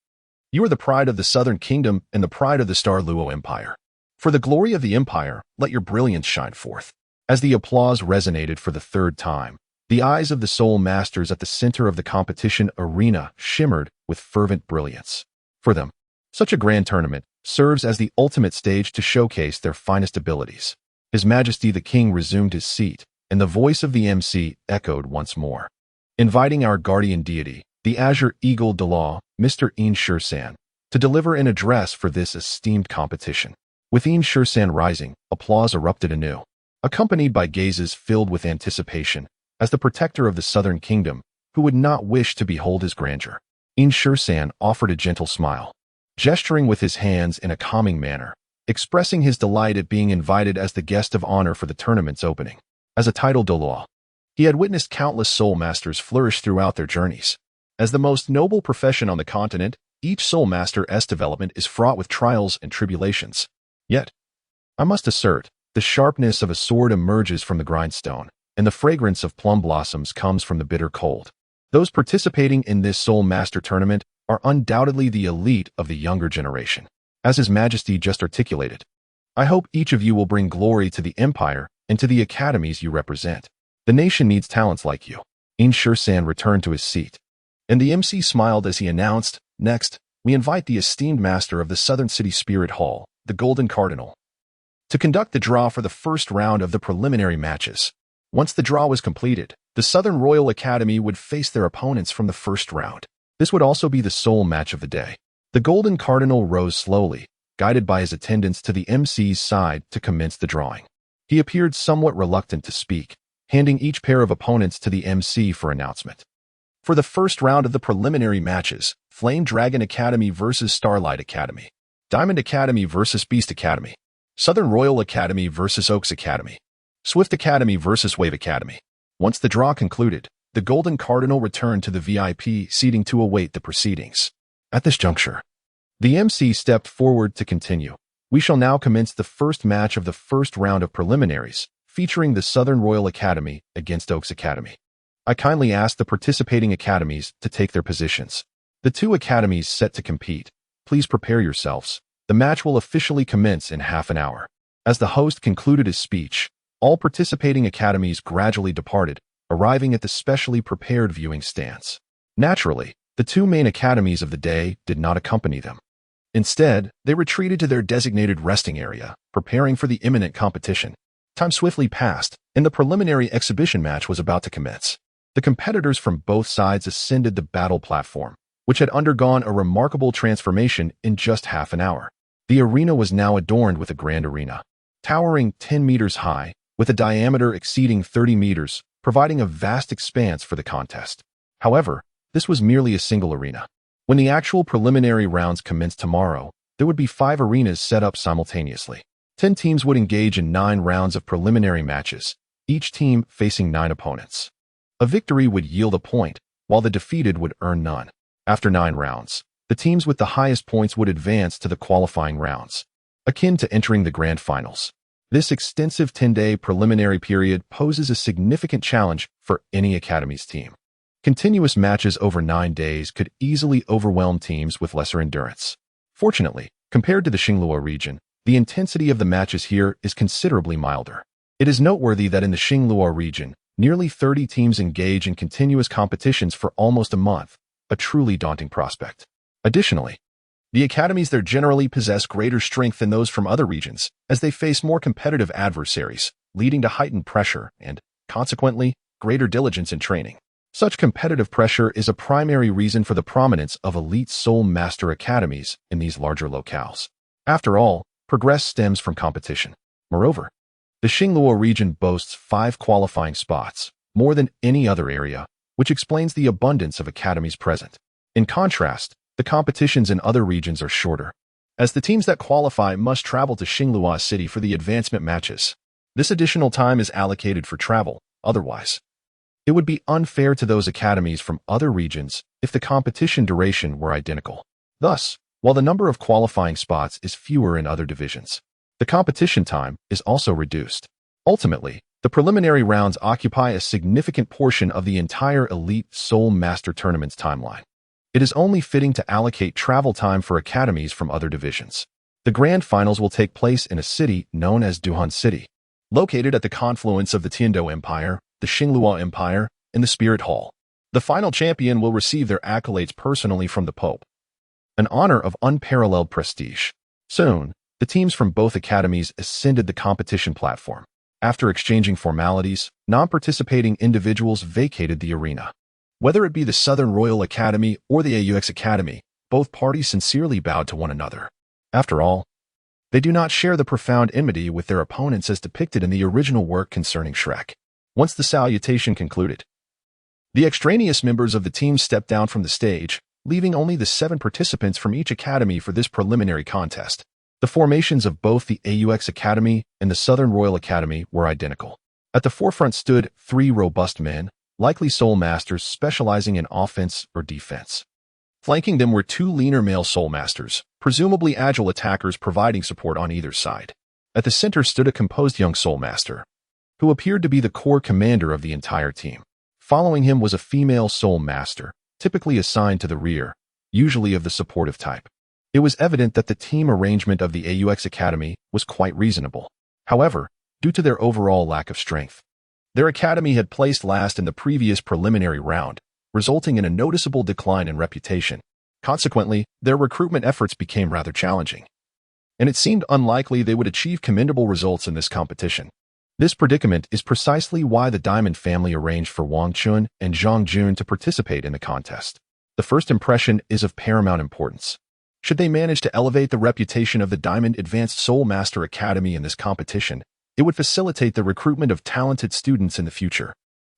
You are the pride of the Southern Kingdom and the pride of the Star Luo Empire. For the glory of the Empire, let your brilliance shine forth." As the applause resonated for the third time, the eyes of the Soul Masters at the center of the competition arena shimmered with fervent brilliance. For them, such a grand tournament serves as the ultimate stage to showcase their finest abilities. His Majesty the King resumed his seat, and the voice of the MC echoed once more, inviting our guardian deity, the Azure Eagle Douluo, Mr. In Shursan, to deliver an address for this esteemed competition. With In Shursan rising, applause erupted anew, accompanied by gazes filled with anticipation, as the protector of the Southern Kingdom, who would not wish to behold his grandeur. In Shursan offered a gentle smile, gesturing with his hands in a calming manner, expressing his delight at being invited as the guest of honor for the tournament's opening. As a titled Douluo, he had witnessed countless Soul Masters flourish throughout their journeys. As the most noble profession on the continent, each Soul Master's development is fraught with trials and tribulations. Yet, I must assert, the sharpness of a sword emerges from the grindstone, and the fragrance of plum blossoms comes from the bitter cold. Those participating in this Soul Master tournament are undoubtedly the elite of the younger generation. As His Majesty just articulated, I hope each of you will bring glory to the Empire and to the academies you represent. The nation needs talents like you. In Shursan returned to his seat, and the MC smiled as he announced, "Next, we invite the esteemed master of the Southern City Spirit Hall, the Golden Cardinal, to conduct the draw for the first round of the preliminary matches. Once the draw was completed, the Southern Royal Academy would face their opponents from the first round. This would also be the sole match of the day." The Golden Cardinal rose slowly, guided by his attendants to the MC's side to commence the drawing. He appeared somewhat reluctant to speak, handing each pair of opponents to the MC for announcement. For the first round of the preliminary matches, Flame Dragon Academy versus Starlight Academy, Diamond Academy versus Beast Academy, Southern Royal Academy versus Oaks Academy, Swift Academy versus Wave Academy. Once the draw concluded, the Golden Cardinal returned to the VIP seating to await the proceedings. At this juncture, the MC stepped forward to continue. "We shall now commence the first match of the first round of preliminaries, featuring the Southern Royal Academy against Oaks Academy. I kindly ask the participating academies to take their positions. The two academies set to compete. Please prepare yourselves. The match will officially commence in half an hour." As the host concluded his speech, all participating academies gradually departed, arriving at the specially prepared viewing stands. Naturally, the two main academies of the day did not accompany them. Instead, they retreated to their designated resting area, preparing for the imminent competition. Time swiftly passed, and the preliminary exhibition match was about to commence. The competitors from both sides ascended the battle platform, which had undergone a remarkable transformation in just half an hour. The arena was now adorned with a grand arena, towering 10 meters high, with a diameter exceeding 30 meters, providing a vast expanse for the contest. However, this was merely a single arena. When the actual preliminary rounds commenced tomorrow, there would be 5 arenas set up simultaneously. 10 teams would engage in 9 rounds of preliminary matches, each team facing 9 opponents. A victory would yield a point, while the defeated would earn none. After 9 rounds, the teams with the highest points would advance to the qualifying rounds, akin to entering the grand finals. This extensive 10-day preliminary period poses a significant challenge for any academy's team. Continuous matches over 9 days could easily overwhelm teams with lesser endurance. Fortunately, compared to the Luo region, the intensity of the matches here is considerably milder. It is noteworthy that in the Luo region, nearly 30 teams engage in continuous competitions for almost a month, a truly daunting prospect. Additionally, the academies there generally possess greater strength than those from other regions, as they face more competitive adversaries, leading to heightened pressure and, consequently, greater diligence in training. Such competitive pressure is a primary reason for the prominence of elite Soul Master academies in these larger locales. After all, progress stems from competition. Moreover, the Luo region boasts 5 qualifying spots, more than any other area, which explains the abundance of academies present. In contrast, the competitions in other regions are shorter, as the teams that qualify must travel to Luo City for the advancement matches. This additional time is allocated for travel. Otherwise, it would be unfair to those academies from other regions if the competition duration were identical. Thus, while the number of qualifying spots is fewer in other divisions, the competition time is also reduced. Ultimately, the preliminary rounds occupy a significant portion of the entire Elite Soul Master Tournament's timeline. It is only fitting to allocate travel time for academies from other divisions. The grand finals will take place in a city known as Douluo City, located at the confluence of the Douluo Empire, the Luo Empire, and the Spirit Hall. The final champion will receive their accolades personally from the Pope, an honor of unparalleled prestige. Soon, the teams from both academies ascended the competition platform. After exchanging formalities, non-participating individuals vacated the arena. Whether it be the Southern Royal Academy or the AUX Academy, both parties sincerely bowed to one another. After all, they do not share the profound enmity with their opponents as depicted in the original work concerning Shrek. Once the salutation concluded, the extraneous members of the team stepped down from the stage, leaving only the 7 participants from each academy for this preliminary contest. The formations of both the AUX Academy and the Southern Royal Academy were identical. At the forefront stood 3 robust men, likely soul masters specializing in offense or defense. Flanking them were 2 leaner male soul masters, presumably agile attackers providing support on either side. At the center stood a composed young soul master, who appeared to be the core commander of the entire team. Following him was a female soul master, typically assigned to the rear, usually of the supportive type. It was evident that the team arrangement of the AUX Academy was quite reasonable. However, due to their overall lack of strength, their academy had placed last in the previous preliminary round, resulting in a noticeable decline in reputation. Consequently, their recruitment efforts became rather challenging, and it seemed unlikely they would achieve commendable results in this competition. This predicament is precisely why the Diamond family arranged for Wang Chun and Zhang Jun to participate in the contest. The first impression is of paramount importance. Should they manage to elevate the reputation of the Diamond Advanced Soul Master Academy in this competition, it would facilitate the recruitment of talented students in the future.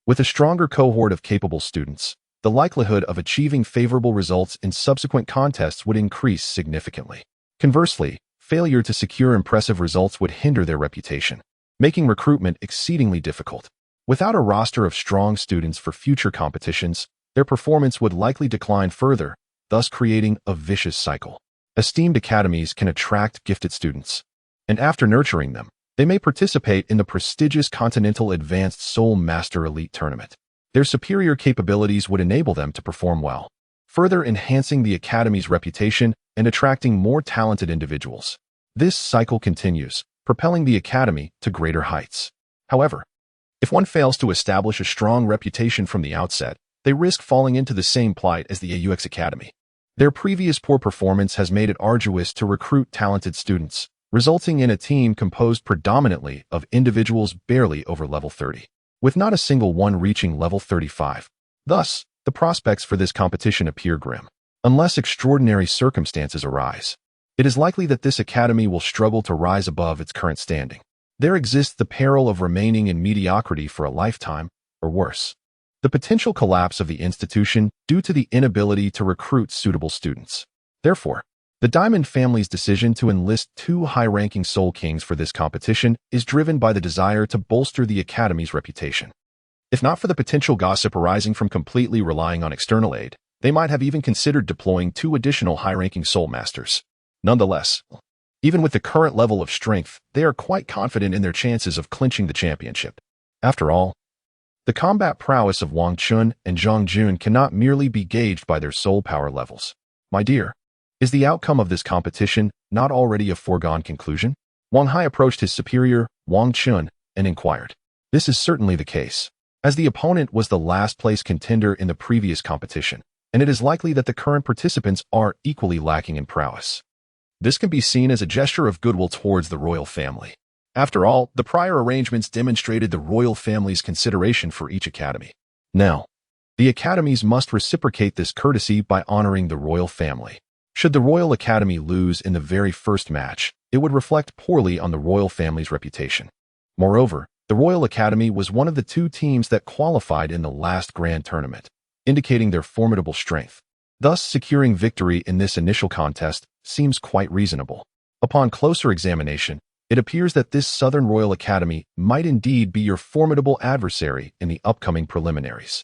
With a stronger cohort of capable students, the likelihood of achieving favorable results in subsequent contests would increase significantly. Conversely, failure to secure impressive results would hinder their reputation, making recruitment exceedingly difficult. Without a roster of strong students for future competitions, their performance would likely decline further, thus creating a vicious cycle. Esteemed academies can attract gifted students, and after nurturing them, they may participate in the prestigious Continental Advanced Soul Master Elite Tournament. Their superior capabilities would enable them to perform well, further enhancing the academy's reputation and attracting more talented individuals. This cycle continues, propelling the academy to greater heights. However, if one fails to establish a strong reputation from the outset, they risk falling into the same plight as the AUX Academy. Their previous poor performance has made it arduous to recruit talented students, resulting in a team composed predominantly of individuals barely over level 30, with not a single one reaching level 35. Thus, the prospects for this competition appear grim, unless extraordinary circumstances arise. It is likely that this academy will struggle to rise above its current standing. There exists the peril of remaining in mediocrity for a lifetime, or worse, the potential collapse of the institution due to the inability to recruit suitable students. Therefore, the Diamond family's decision to enlist 2 high-ranking Soul Kings for this competition is driven by the desire to bolster the academy's reputation. If not for the potential gossip arising from completely relying on external aid, they might have even considered deploying 2 additional high-ranking Soul Masters. Nonetheless, even with the current level of strength, they are quite confident in their chances of clinching the championship. After all, The combat prowess of Wang Chun and Zhang Jun cannot merely be gauged by their soul power levels. My dear, is the outcome of this competition not already a foregone conclusion? Wang Hai approached his superior, Wang Chun, and inquired. This is certainly the case, as the opponent was the last-place contender in the previous competition, and it is likely that the current participants are equally lacking in prowess. This can be seen as a gesture of goodwill towards the royal family. After all, the prior arrangements demonstrated the royal family's consideration for each academy. Now, the academies must reciprocate this courtesy by honoring the royal family. Should the Royal Academy lose in the very first match, it would reflect poorly on the royal family's reputation. Moreover, the Royal Academy was one of the two teams that qualified in the last grand tournament, indicating their formidable strength. Thus, securing victory in this initial contest seems quite reasonable. Upon closer examination, it appears that this Southern Royal Academy might indeed be your formidable adversary in the upcoming preliminaries.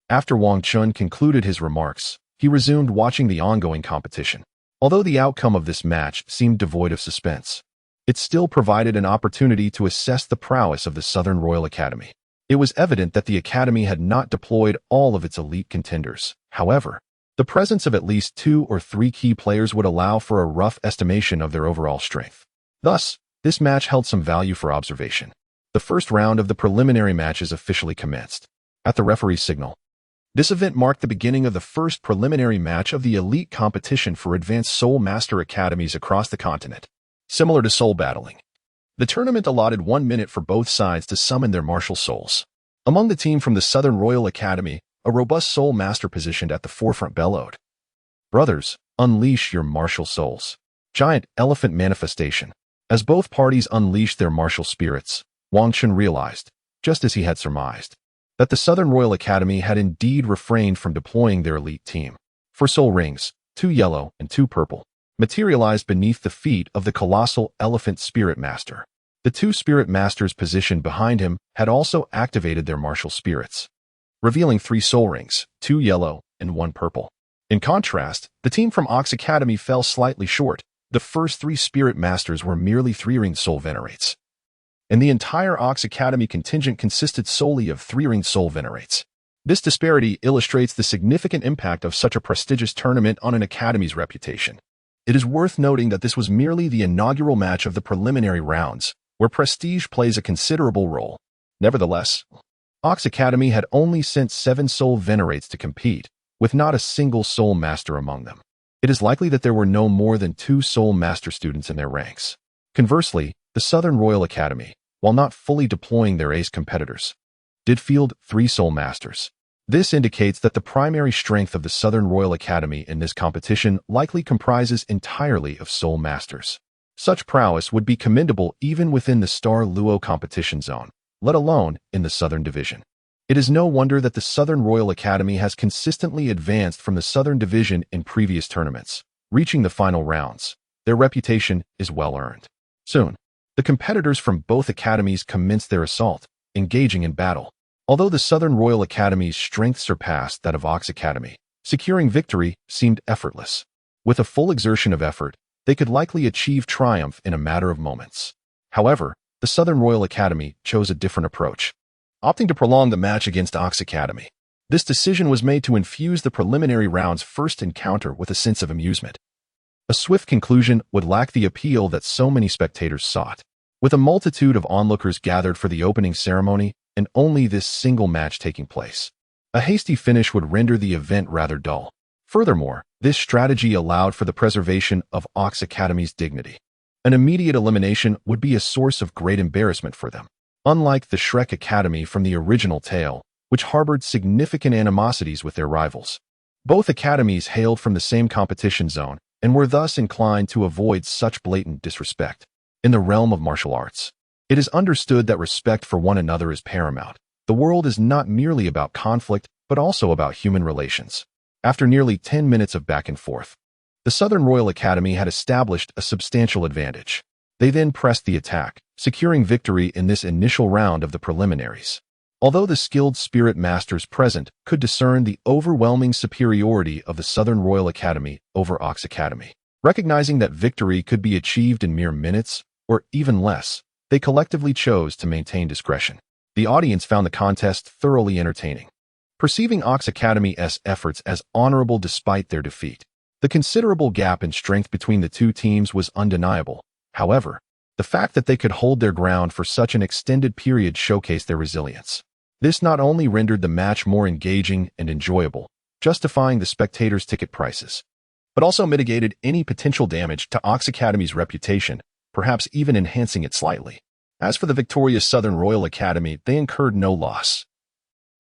After Wang Chun concluded his remarks, he resumed watching the ongoing competition. Although the outcome of this match seemed devoid of suspense, it still provided an opportunity to assess the prowess of the Southern Royal Academy. It was evident that the Academy had not deployed all of its elite contenders. However, the presence of at least 2 or 3 key players would allow for a rough estimation of their overall strength. Thus, this match held some value for observation. The first round of the preliminary matches officially commenced. At the referee's signal, this event marked the beginning of the first preliminary match of the elite competition for advanced Soul Master Academies across the continent. Similar to soul battling, the tournament allotted 1 minute for both sides to summon their martial souls. Among the team from the Southern Royal Academy, a robust soul master positioned at the forefront bellowed, "Brothers, unleash your martial souls." Giant elephant manifestation. As both parties unleashed their martial spirits, Wang Chun realized, just as he had surmised, that the Southern Royal Academy had indeed refrained from deploying their elite team. 4 soul rings, 2 yellow and 2 purple, materialized beneath the feet of the colossal elephant spirit master. The 2 spirit masters positioned behind him had also activated their martial spirits, revealing 3 soul rings, 2 yellow and 1 purple. In contrast, the team from Ox Academy fell slightly short. The first 3 spirit masters were merely 3-ringed soul venerates, and the entire Ox Academy contingent consisted solely of 3-ringed soul venerates. This disparity illustrates the significant impact of such a prestigious tournament on an academy's reputation. It is worth noting that this was merely the inaugural match of the preliminary rounds, where prestige plays a considerable role. Nevertheless, Ox Academy had only sent 7 soul venerates to compete, with not a single soul master among them. It is likely that there were no more than 2 soul master students in their ranks. Conversely, the Southern Royal Academy, while not fully deploying their ace competitors, did field 3 soul masters. This indicates that the primary strength of the Southern Royal Academy in this competition likely comprises entirely of soul masters. Such prowess would be commendable even within the Star Luo competition zone, let alone in the Southern Division. It is no wonder that the Southern Royal Academy has consistently advanced from the Southern Division in previous tournaments, reaching the final rounds. Their reputation is well earned. Soon, the competitors from both academies commenced their assault, engaging in battle. Although the Southern Royal Academy's strength surpassed that of Ox Academy, securing victory seemed effortless. With a full exertion of effort, they could likely achieve triumph in a matter of moments. However, the Southern Royal Academy chose a different approach, opting to prolong the match against Ox Academy. This decision was made to infuse the preliminary round's first encounter with a sense of amusement. A swift conclusion would lack the appeal that so many spectators sought. With a multitude of onlookers gathered for the opening ceremony and only this single match taking place, a hasty finish would render the event rather dull. Furthermore, this strategy allowed for the preservation of Ox Academy's dignity. An immediate elimination would be a source of great embarrassment for them. Unlike the Shrek Academy from the original tale, which harbored significant animosities with their rivals, both academies hailed from the same competition zone and were thus inclined to avoid such blatant disrespect. In the realm of martial arts, it is understood that respect for one another is paramount. The world is not merely about conflict, but also about human relations. After nearly 10 minutes of back and forth, the Southern Royal Academy had established a substantial advantage. They then pressed the attack, securing victory in this initial round of the preliminaries. Although the skilled spirit masters present could discern the overwhelming superiority of the Southern Royal Academy over Ox Academy, recognizing that victory could be achieved in mere minutes, or even less, they collectively chose to maintain discretion. The audience found the contest thoroughly entertaining, perceiving Ox Academy's efforts as honorable despite their defeat. The considerable gap in strength between the two teams was undeniable. However, the fact that they could hold their ground for such an extended period showcased their resilience. This not only rendered the match more engaging and enjoyable, justifying the spectators' ticket prices, but also mitigated any potential damage to Ox Academy's reputation, perhaps even enhancing it slightly. As for the victorious Southern Royal Academy, they incurred no loss.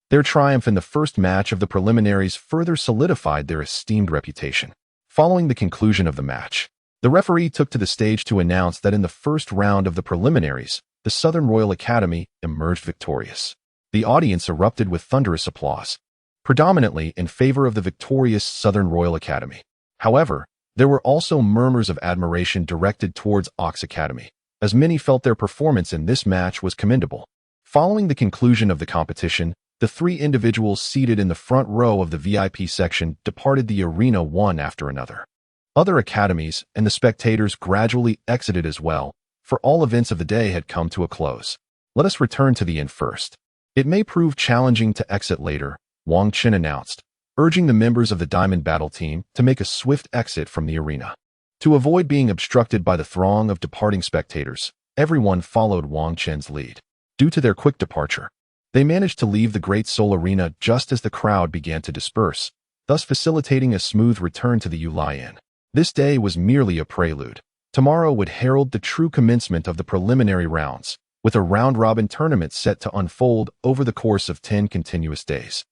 Their triumph in the first match of the preliminaries further solidified their esteemed reputation. Following the conclusion of the match, the referee took to the stage to announce that in the first round of the preliminaries, the Southern Royal Academy emerged victorious. The audience erupted with thunderous applause, predominantly in favor of the victorious Southern Royal Academy. However, there were also murmurs of admiration directed towards Ox Academy, as many felt their performance in this match was commendable. Following the conclusion of the competition, the three individuals seated in the front row of the VIP section departed the arena one after another. Other academies and the spectators gradually exited as well, for all events of the day had come to a close. Let us return to the inn first. It may prove challenging to exit later, Wang Chen announced, urging the members of the Diamond Battle Team to make a swift exit from the arena. To avoid being obstructed by the throng of departing spectators, everyone followed Wang Chen's lead. Due to their quick departure, they managed to leave the Great Soul Arena just as the crowd began to disperse, thus facilitating a smooth return to the Yulai Inn. This day was merely a prelude. Tomorrow would herald the true commencement of the preliminary rounds, with a round-robin tournament set to unfold over the course of 10 continuous days.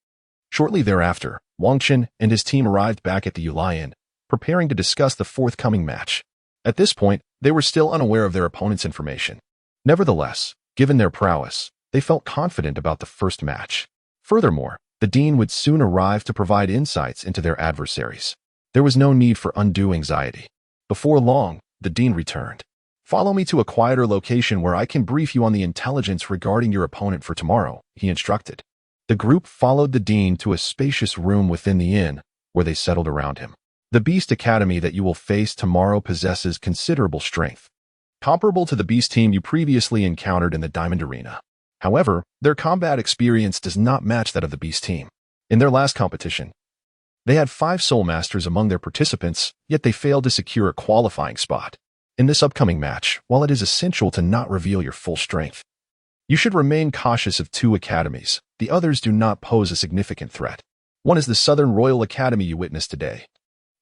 Shortly thereafter, Wang Chen and his team arrived back at the Yulai Inn, preparing to discuss the forthcoming match. At this point, they were still unaware of their opponent's information. Nevertheless, given their prowess, they felt confident about the first match. Furthermore, the dean would soon arrive to provide insights into their adversaries. There was no need for undue anxiety. Before long, the dean returned. "Follow me to a quieter location where I can brief you on the intelligence regarding your opponent for tomorrow," he instructed. The group followed the dean to a spacious room within the inn, where they settled around him. "The Beast Academy that you will face tomorrow possesses considerable strength, comparable to the Beast team you previously encountered in the Diamond Arena. However, their combat experience does not match that of the Beast team. In their last competition, they had 5 Soul Masters among their participants, yet they failed to secure a qualifying spot. In this upcoming match, while it is essential to not reveal your full strength, you should remain cautious of 2 academies. The others do not pose a significant threat. One is the Southern Royal Academy you witnessed today,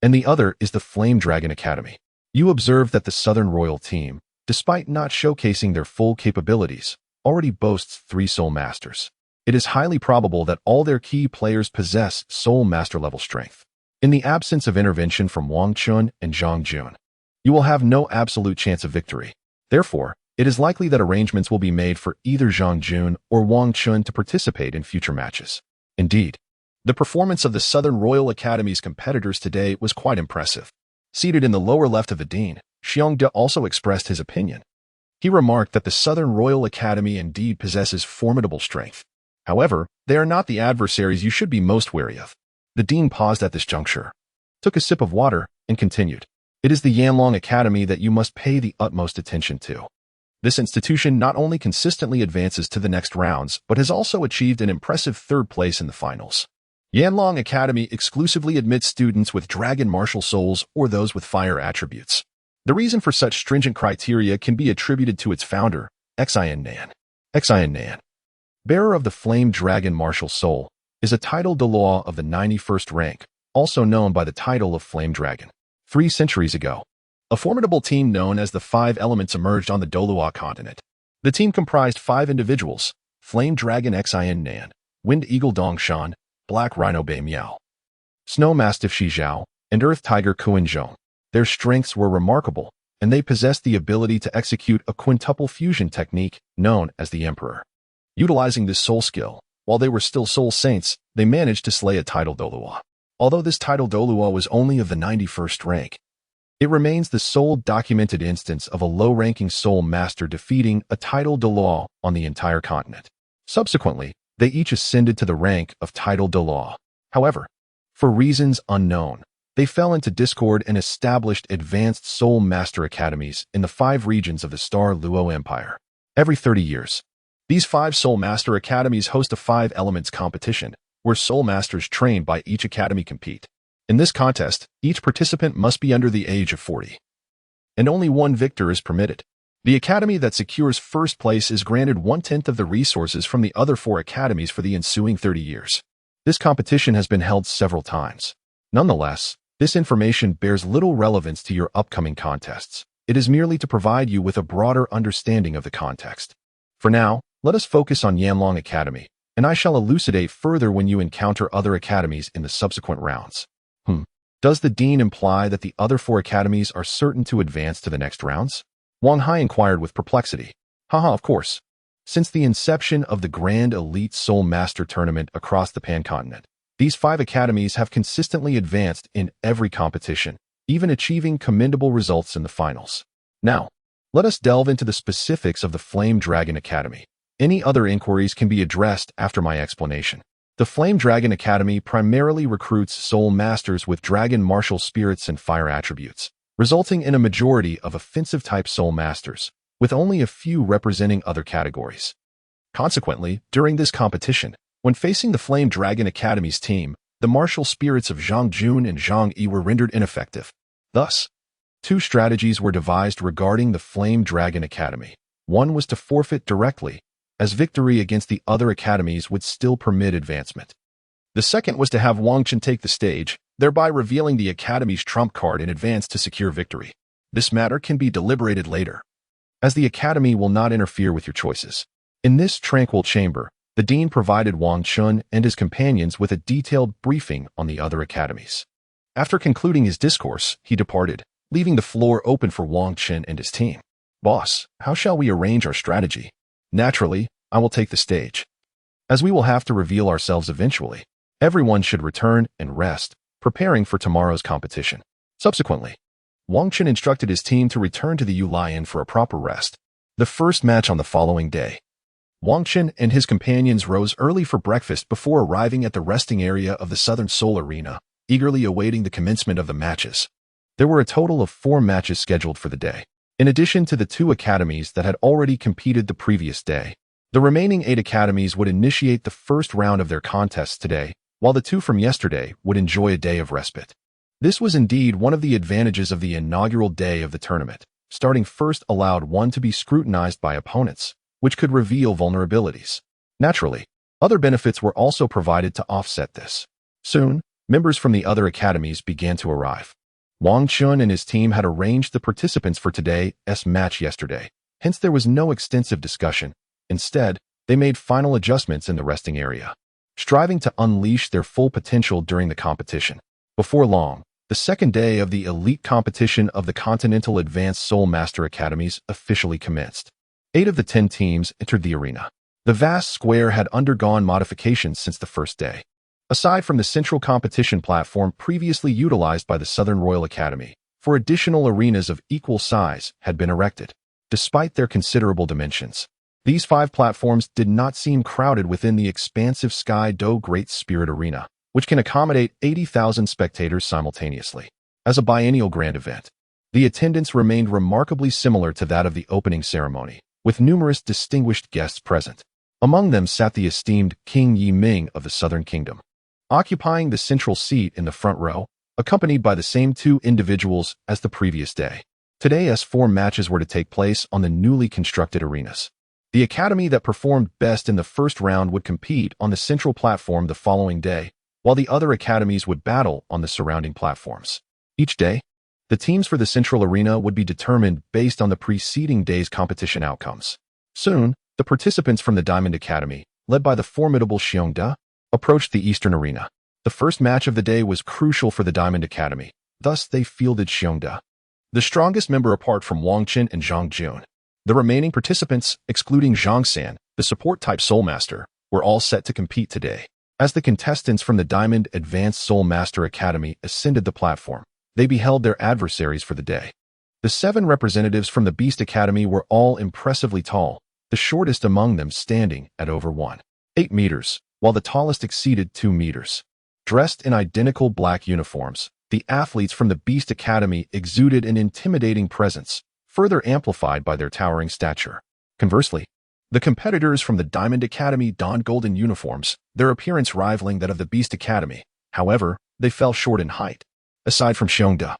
and the other is the Flame Dragon Academy. You observe that the Southern Royal team, despite not showcasing their full capabilities, already boasts 3 Soul Masters. It is highly probable that all their key players possess Soul Master level strength. In the absence of intervention from Wang Chun and Zhang Jun, you will have no absolute chance of victory. Therefore, it is likely that arrangements will be made for either Zhang Jun or Wang Chun to participate in future matches. Indeed, the performance of the Southern Royal Academy's competitors today was quite impressive. Seated in the lower left of the dean, Xiongde also expressed his opinion. He remarked that the Southern Royal Academy indeed possesses formidable strength. However, they are not the adversaries you should be most wary of. The dean paused at this juncture, took a sip of water, and continued. It is the Yanlong Academy that you must pay the utmost attention to. This institution not only consistently advances to the next rounds, but has also achieved an impressive 3rd place in the finals. Yanlong Academy exclusively admits students with dragon martial souls or those with fire attributes. The reason for such stringent criteria can be attributed to its founder, Xian Nan. Xian Nan, bearer of the Flame Dragon Martial Soul, is a title Douluo of the 91st rank, also known by the title of Flame Dragon. 3 centuries ago, a formidable team known as the 5 Elements emerged on the Douluo Continent. The team comprised 5 individuals: Flame Dragon Xian Nan, Wind Eagle Dongshan, Black Rhino Bei Miao, Snow Mastiff Shi Zhao, and Earth Tiger Kuan Zhong. Their strengths were remarkable, and they possessed the ability to execute a quintuple fusion technique known as the Emperor. Utilizing this soul skill, while they were still soul saints, they managed to slay a title Douluo. Although this title Douluo was only of the 91st rank, it remains the sole documented instance of a low-ranking soul master defeating a title Douluo on the entire continent. Subsequently, they each ascended to the rank of title Douluo. However, for reasons unknown, they fell into discord and established advanced soul master academies in the 5 regions of the Star Luo Empire. Every 30 years, These 5 Soul Master Academies host a 5 elements competition, where Soul Masters trained by each academy compete. In this contest, each participant must be under the age of 40. And only one victor is permitted. The academy that secures first place is granted 1/10 of the resources from the other 4 academies for the ensuing 30 years. This competition has been held several times. Nonetheless, this information bears little relevance to your upcoming contests. It is merely to provide you with a broader understanding of the context. For now, let us focus on Yanlong Academy, and I shall elucidate further when you encounter other academies in the subsequent rounds. Does the dean imply that the other 4 academies are certain to advance to the next rounds? Wang Hai inquired with perplexity. Haha, of course. Since the inception of the Grand Elite Soul Master Tournament across the Pan-continent, these 5 academies have consistently advanced in every competition, even achieving commendable results in the finals. Now, let us delve into the specifics of the Flame Dragon Academy. Any other inquiries can be addressed after my explanation. The Flame Dragon Academy primarily recruits Soul Masters with Dragon martial spirits and fire attributes, resulting in a majority of offensive-type Soul Masters, with only a few representing other categories. Consequently, during this competition, when facing the Flame Dragon Academy's team, the martial spirits of Zhang Jun and Zhang Yi were rendered ineffective. Thus, 2 strategies were devised regarding the Flame Dragon Academy. One was to forfeit directly, as victory against the other academies would still permit advancement. The second was to have Wang Chen take the stage, thereby revealing the academy's trump card in advance to secure victory. This matter can be deliberated later, as the academy will not interfere with your choices. In this tranquil chamber, the dean provided Wang Chen and his companions with a detailed briefing on the other academies. After concluding his discourse, he departed, leaving the floor open for Wang Chen and his team. Boss, how shall we arrange our strategy? Naturally, I will take the stage. As we will have to reveal ourselves eventually, everyone should return and rest, preparing for tomorrow's competition. Subsequently, Wang Chen instructed his team to return to the Yu Lion for a proper rest. The first match on the following day. Wang Chen and his companions rose early for breakfast before arriving at the resting area of the Southern Soul Arena, eagerly awaiting the commencement of the matches. There were a total of 4 matches scheduled for the day. In addition to the 2 academies that had already competed the previous day, the remaining 8 academies would initiate the first round of their contests today, while the 2 from yesterday would enjoy a day of respite. This was indeed one of the advantages of the inaugural day of the tournament. Starting first allowed one to be scrutinized by opponents, which could reveal vulnerabilities. Naturally, other benefits were also provided to offset this. Soon, members from the other academies began to arrive. Wang Chen and his team had arranged the participants for today's match yesterday, hence there was no extensive discussion. Instead, they made final adjustments in the resting area, striving to unleash their full potential during the competition. Before long, the second day of the elite competition of the Continental Advanced Soul Master Academies officially commenced. 8 of the 10 teams entered the arena. The vast square had undergone modifications since the first day. Aside from the central competition platform previously utilized by the Southern Royal Academy, 4 additional arenas of equal size had been erected. Despite their considerable dimensions, these 5 platforms did not seem crowded within the expansive Sky Do Great Spirit Arena, which can accommodate 80,000 spectators simultaneously. As a biennial grand event, the attendance remained remarkably similar to that of the opening ceremony, with numerous distinguished guests present. Among them sat the esteemed King Yi Ming of the Southern Kingdom, occupying the central seat in the front row, accompanied by the same 2 individuals as the previous day. Today's 4 matches were to take place on the newly constructed arenas. The academy that performed best in the first round would compete on the central platform the following day, while the other academies would battle on the surrounding platforms. Each day, the teams for the central arena would be determined based on the preceding day's competition outcomes. Soon, the participants from the Diamond Academy, led by the formidable Xiongda, approached the Eastern Arena. The first match of the day was crucial for the Diamond Academy, thus they fielded Xiongda, the strongest member apart from Wang Chen and Zhang Jun. The remaining participants, excluding Zhang San, the support-type Soul Master, were all set to compete today. As the contestants from the Diamond Advanced Soul Master Academy ascended the platform, they beheld their adversaries for the day. The 7 representatives from the Beast Academy were all impressively tall, the shortest among them standing at over 1.8 meters, while the tallest exceeded 2 meters. Dressed in identical black uniforms, the athletes from the Beast Academy exuded an intimidating presence, further amplified by their towering stature. Conversely, The competitors from the Diamond Academy donned golden uniforms, their appearance rivaling that of the Beast Academy. However, they fell short in height. Aside from Xiongda,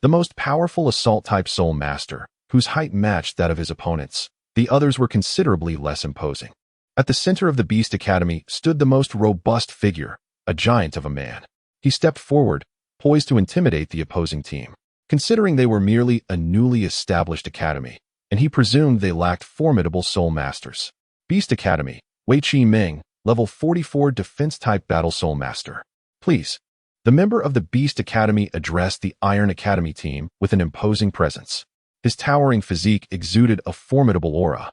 the most powerful assault-type soul master, whose height matched that of his opponents, the others were considerably less imposing. At the center of the Beast Academy stood the most robust figure, a giant of a man. He stepped forward, poised to intimidate the opposing team. Considering they were merely a newly established academy, and he presumed they lacked formidable soul masters. Beast Academy, Wei Chi Ming, level 44 defense-type battle soul master. Please. The member of the Beast Academy addressed the Iron Academy team with an imposing presence. His towering physique exuded a formidable aura,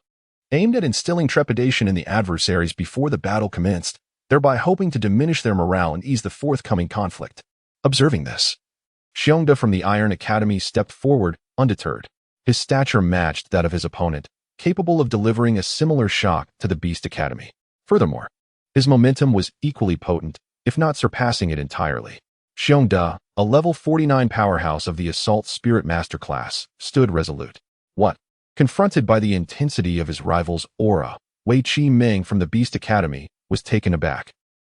aimed at instilling trepidation in the adversaries before the battle commenced, thereby hoping to diminish their morale and ease the forthcoming conflict. Observing this, Xiongda from the Iron Academy stepped forward, undeterred. His stature matched that of his opponent, capable of delivering a similar shock to the Beast Academy. Furthermore, his momentum was equally potent, if not surpassing it entirely. Xiongda, a level 49 powerhouse of the Assault Spirit Master class, stood resolute. What? Confronted by the intensity of his rival's aura, Wei Chi Ming from the Beast Academy was taken aback,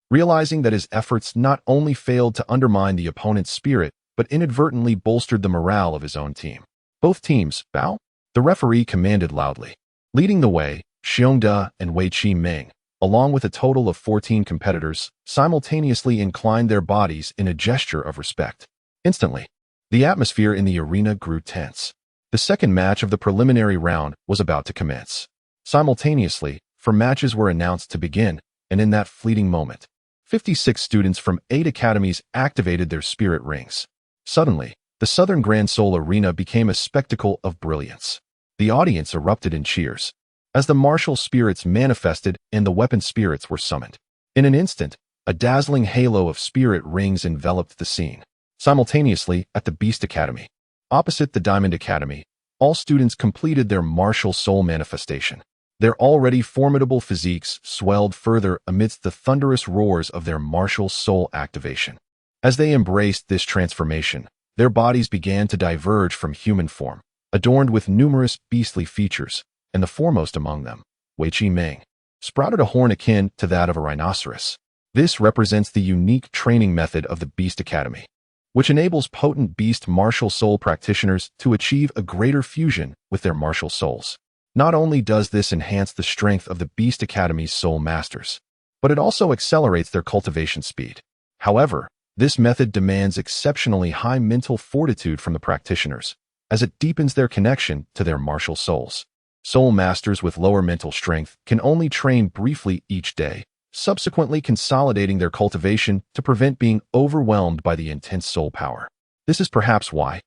realizing that his efforts not only failed to undermine the opponent's spirit, but inadvertently bolstered the morale of his own team. Both teams, bow? The referee commanded loudly. Leading the way, Xiongda and Wei Chi Ming, along with a total of 14 competitors, simultaneously inclined their bodies in a gesture of respect. Instantly, the atmosphere in the arena grew tense. The second match of the preliminary round was about to commence. Simultaneously, four matches were announced to begin, and in that fleeting moment, 56 students from 8 academies activated their spirit rings. Suddenly, the Southern Grand Soul Arena became a spectacle of brilliance. The audience erupted in cheers as the martial spirits manifested and the weapon spirits were summoned. In an instant, a dazzling halo of spirit rings enveloped the scene. Simultaneously, at the Beast Academy, opposite the Diamond Academy, all students completed their martial soul manifestation. Their already formidable physiques swelled further amidst the thunderous roars of their martial soul activation. As they embraced this transformation, their bodies began to diverge from human form, adorned with numerous beastly features, and the foremost among them, Wei Chi Ming, sprouted a horn akin to that of a rhinoceros. This represents the unique training method of the Beast Academy, which enables potent beast martial soul practitioners to achieve a greater fusion with their martial souls. Not only does this enhance the strength of the Beast Academy's soul masters, but it also accelerates their cultivation speed. However, this method demands exceptionally high mental fortitude from the practitioners, as it deepens their connection to their martial souls. Soul masters with lower mental strength can only train briefly each day, subsequently consolidating their cultivation to prevent being overwhelmed by the intense soul power. This is perhaps why,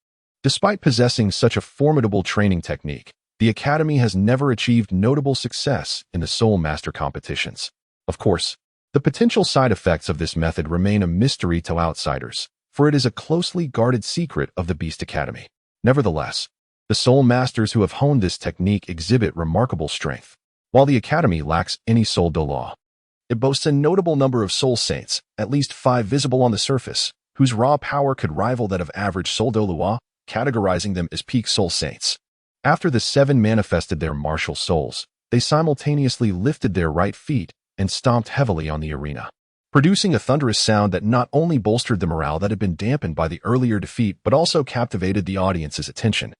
despite possessing such a formidable training technique, the Academy has never achieved notable success in the Soul Master competitions. Of course, the potential side effects of this method remain a mystery to outsiders, for it is a closely guarded secret of the Beast Academy. Nevertheless, the Soul Masters who have honed this technique exhibit remarkable strength. While the Academy lacks any Soul Douluo, it boasts a notable number of Soul Saints, at least 5 visible on the surface, whose raw power could rival that of average Soul Douluo, categorizing them as peak Soul Saints. After the 7 manifested their martial souls, they simultaneously lifted their right feet and stomped heavily on the arena, producing a thunderous sound that not only bolstered the morale that had been dampened by the earlier defeat but also captivated the audience's attention,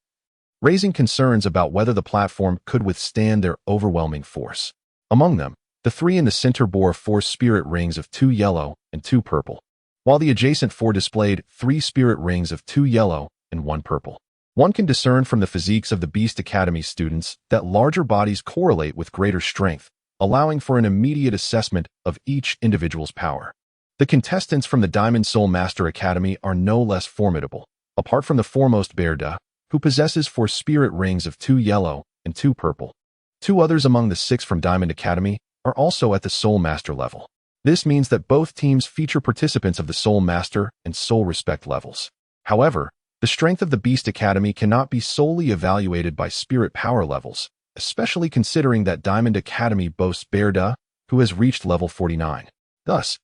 raising concerns about whether the platform could withstand their overwhelming force. Among them, the 3 in the center bore 4 spirit rings of 2 yellow and 2 purple, while the adjacent 4 displayed 3 spirit rings of 2 yellow and 1 purple. One can discern from the physiques of the Beast Academy students that larger bodies correlate with greater strength, allowing for an immediate assessment of each individual's power. The contestants from the Diamond Soul Master Academy are no less formidable, apart from the foremost Bearda, who possesses 4 spirit rings of 2 yellow and 2 purple. 2 others among the 6 from Diamond Academy are also at the Soul Master level. This means that both teams feature participants of the Soul Master and Soul Respect levels. However, the strength of the Beast Academy cannot be solely evaluated by spirit power levels, especially considering that Diamond Academy boasts Bearda, who has reached level 49. Thus,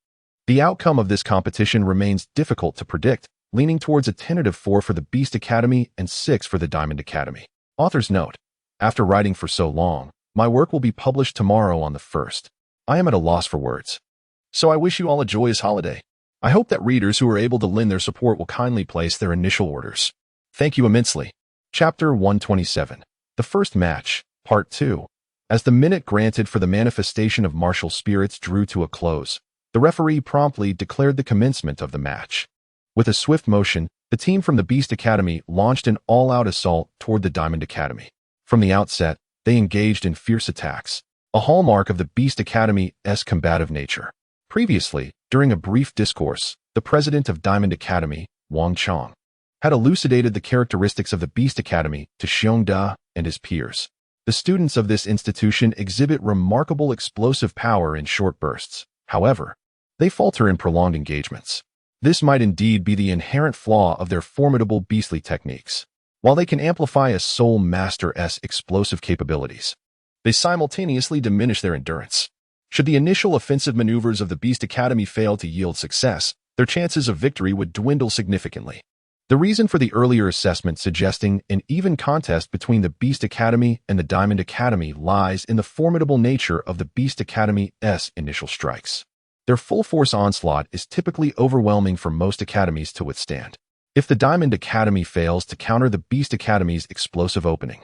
the outcome of this competition remains difficult to predict, leaning towards a tentative 4 for the Beast Academy and 6 for the Diamond Academy. Author's note: after writing for so long, My work will be published tomorrow on the 1st. I am at a loss for words. So I wish you all a joyous holiday. I hope that readers who are able to lend their support will kindly place their initial orders. Thank you immensely. Chapter 127. The First Match, Part 2. As the minute granted for the manifestation of martial spirits drew to a close, the referee promptly declared the commencement of the match. With a swift motion, the team from the Beast Academy launched an all-out assault toward the Diamond Academy. From the outset, they engaged in fierce attacks, a hallmark of the Beast Academy's combative nature. Previously, during a brief discourse, the president of Diamond Academy, Wang Chong, had elucidated the characteristics of the Beast Academy to Xiongda and his peers. The students of this institution exhibit remarkable explosive power in short bursts. However, they falter in prolonged engagements. This might indeed be the inherent flaw of their formidable beastly techniques. While they can amplify a Soul Master's explosive capabilities, they simultaneously diminish their endurance. Should the initial offensive maneuvers of the Beast Academy fail to yield success, their chances of victory would dwindle significantly. The reason for the earlier assessment suggesting an even contest between the Beast Academy and the Diamond Academy lies in the formidable nature of the Beast Academy's initial strikes. Their full-force onslaught is typically overwhelming for most academies to withstand. If the Diamond Academy fails to counter the Beast Academy's explosive opening,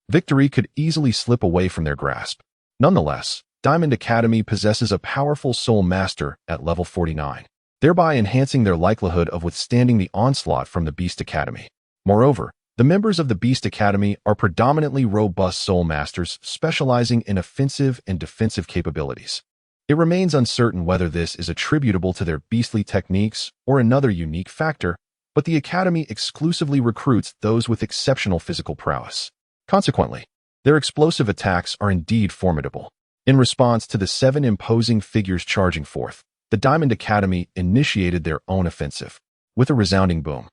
victory could easily slip away from their grasp. Nonetheless, Diamond Academy possesses a powerful Soul Master at level 49, thereby enhancing their likelihood of withstanding the onslaught from the Beast Academy. Moreover, the members of the Beast Academy are predominantly robust Soul Masters specializing in offensive and defensive capabilities. It remains uncertain whether this is attributable to their beastly techniques or another unique factor, but the Academy exclusively recruits those with exceptional physical prowess. Consequently, their explosive attacks are indeed formidable. In response to the 7 imposing figures charging forth, the Diamond Academy initiated their own offensive. With a resounding boom,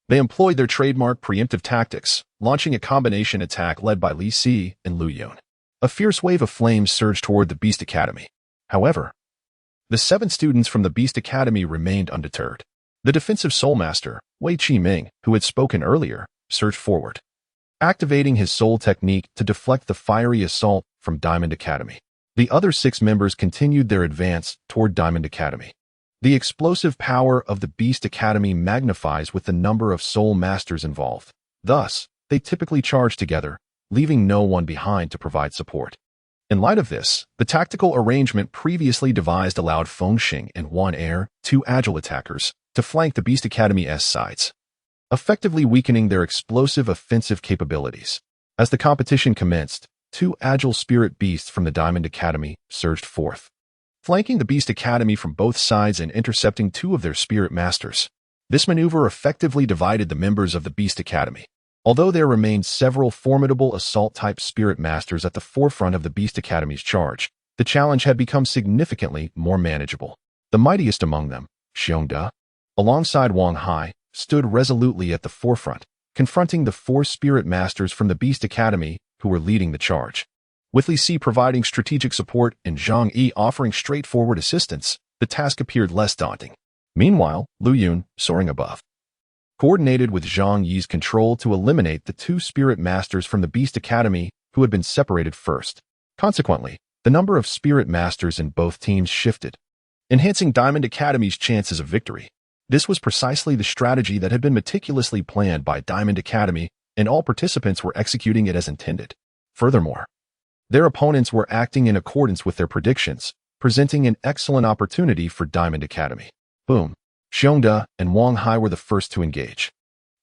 they employed their trademark preemptive tactics, launching a combination attack led by Li Si and Lu Yun. A fierce wave of flames surged toward the Beast Academy. However, the 7 students from the Beast Academy remained undeterred. The defensive Soul Master, Wei Qi Ming, who had spoken earlier, surged forward, activating his soul technique to deflect the fiery assault from Diamond Academy. The other 6 members continued their advance toward Diamond Academy. The explosive power of the Beast Academy magnifies with the number of Soul Masters involved. Thus, they typically charge together, leaving no one behind to provide support. In light of this, the tactical arrangement previously devised allowed Fengxing and Wan Er, 2 agile attackers, to flank the Beast Academy's sides, effectively weakening their explosive offensive capabilities. As the competition commenced, 2 agile spirit beasts from the Diamond Academy surged forth, flanking the Beast Academy from both sides and intercepting 2 of their spirit masters. This maneuver effectively divided the members of the Beast Academy. Although there remained several formidable assault-type spirit masters at the forefront of the Beast Academy's charge, the challenge had become significantly more manageable. The mightiest among them, Xiongda, alongside Wang Hai, stood resolutely at the forefront, confronting the 4 spirit masters from the Beast Academy who were leading the charge. With Li Si providing strategic support and Zhang Yi offering straightforward assistance, the task appeared less daunting. Meanwhile, Lu Yun, soaring above, coordinated with Zhang Yi's control to eliminate the 2 spirit masters from the Beast Academy who had been separated first. Consequently, the number of spirit masters in both teams shifted, enhancing Diamond Academy's chances of victory. This was precisely the strategy that had been meticulously planned by Diamond Academy, and all participants were executing it as intended. Furthermore, their opponents were acting in accordance with their predictions, presenting an excellent opportunity for Diamond Academy. Boom. Xiongda and Wang Hai were the first to engage.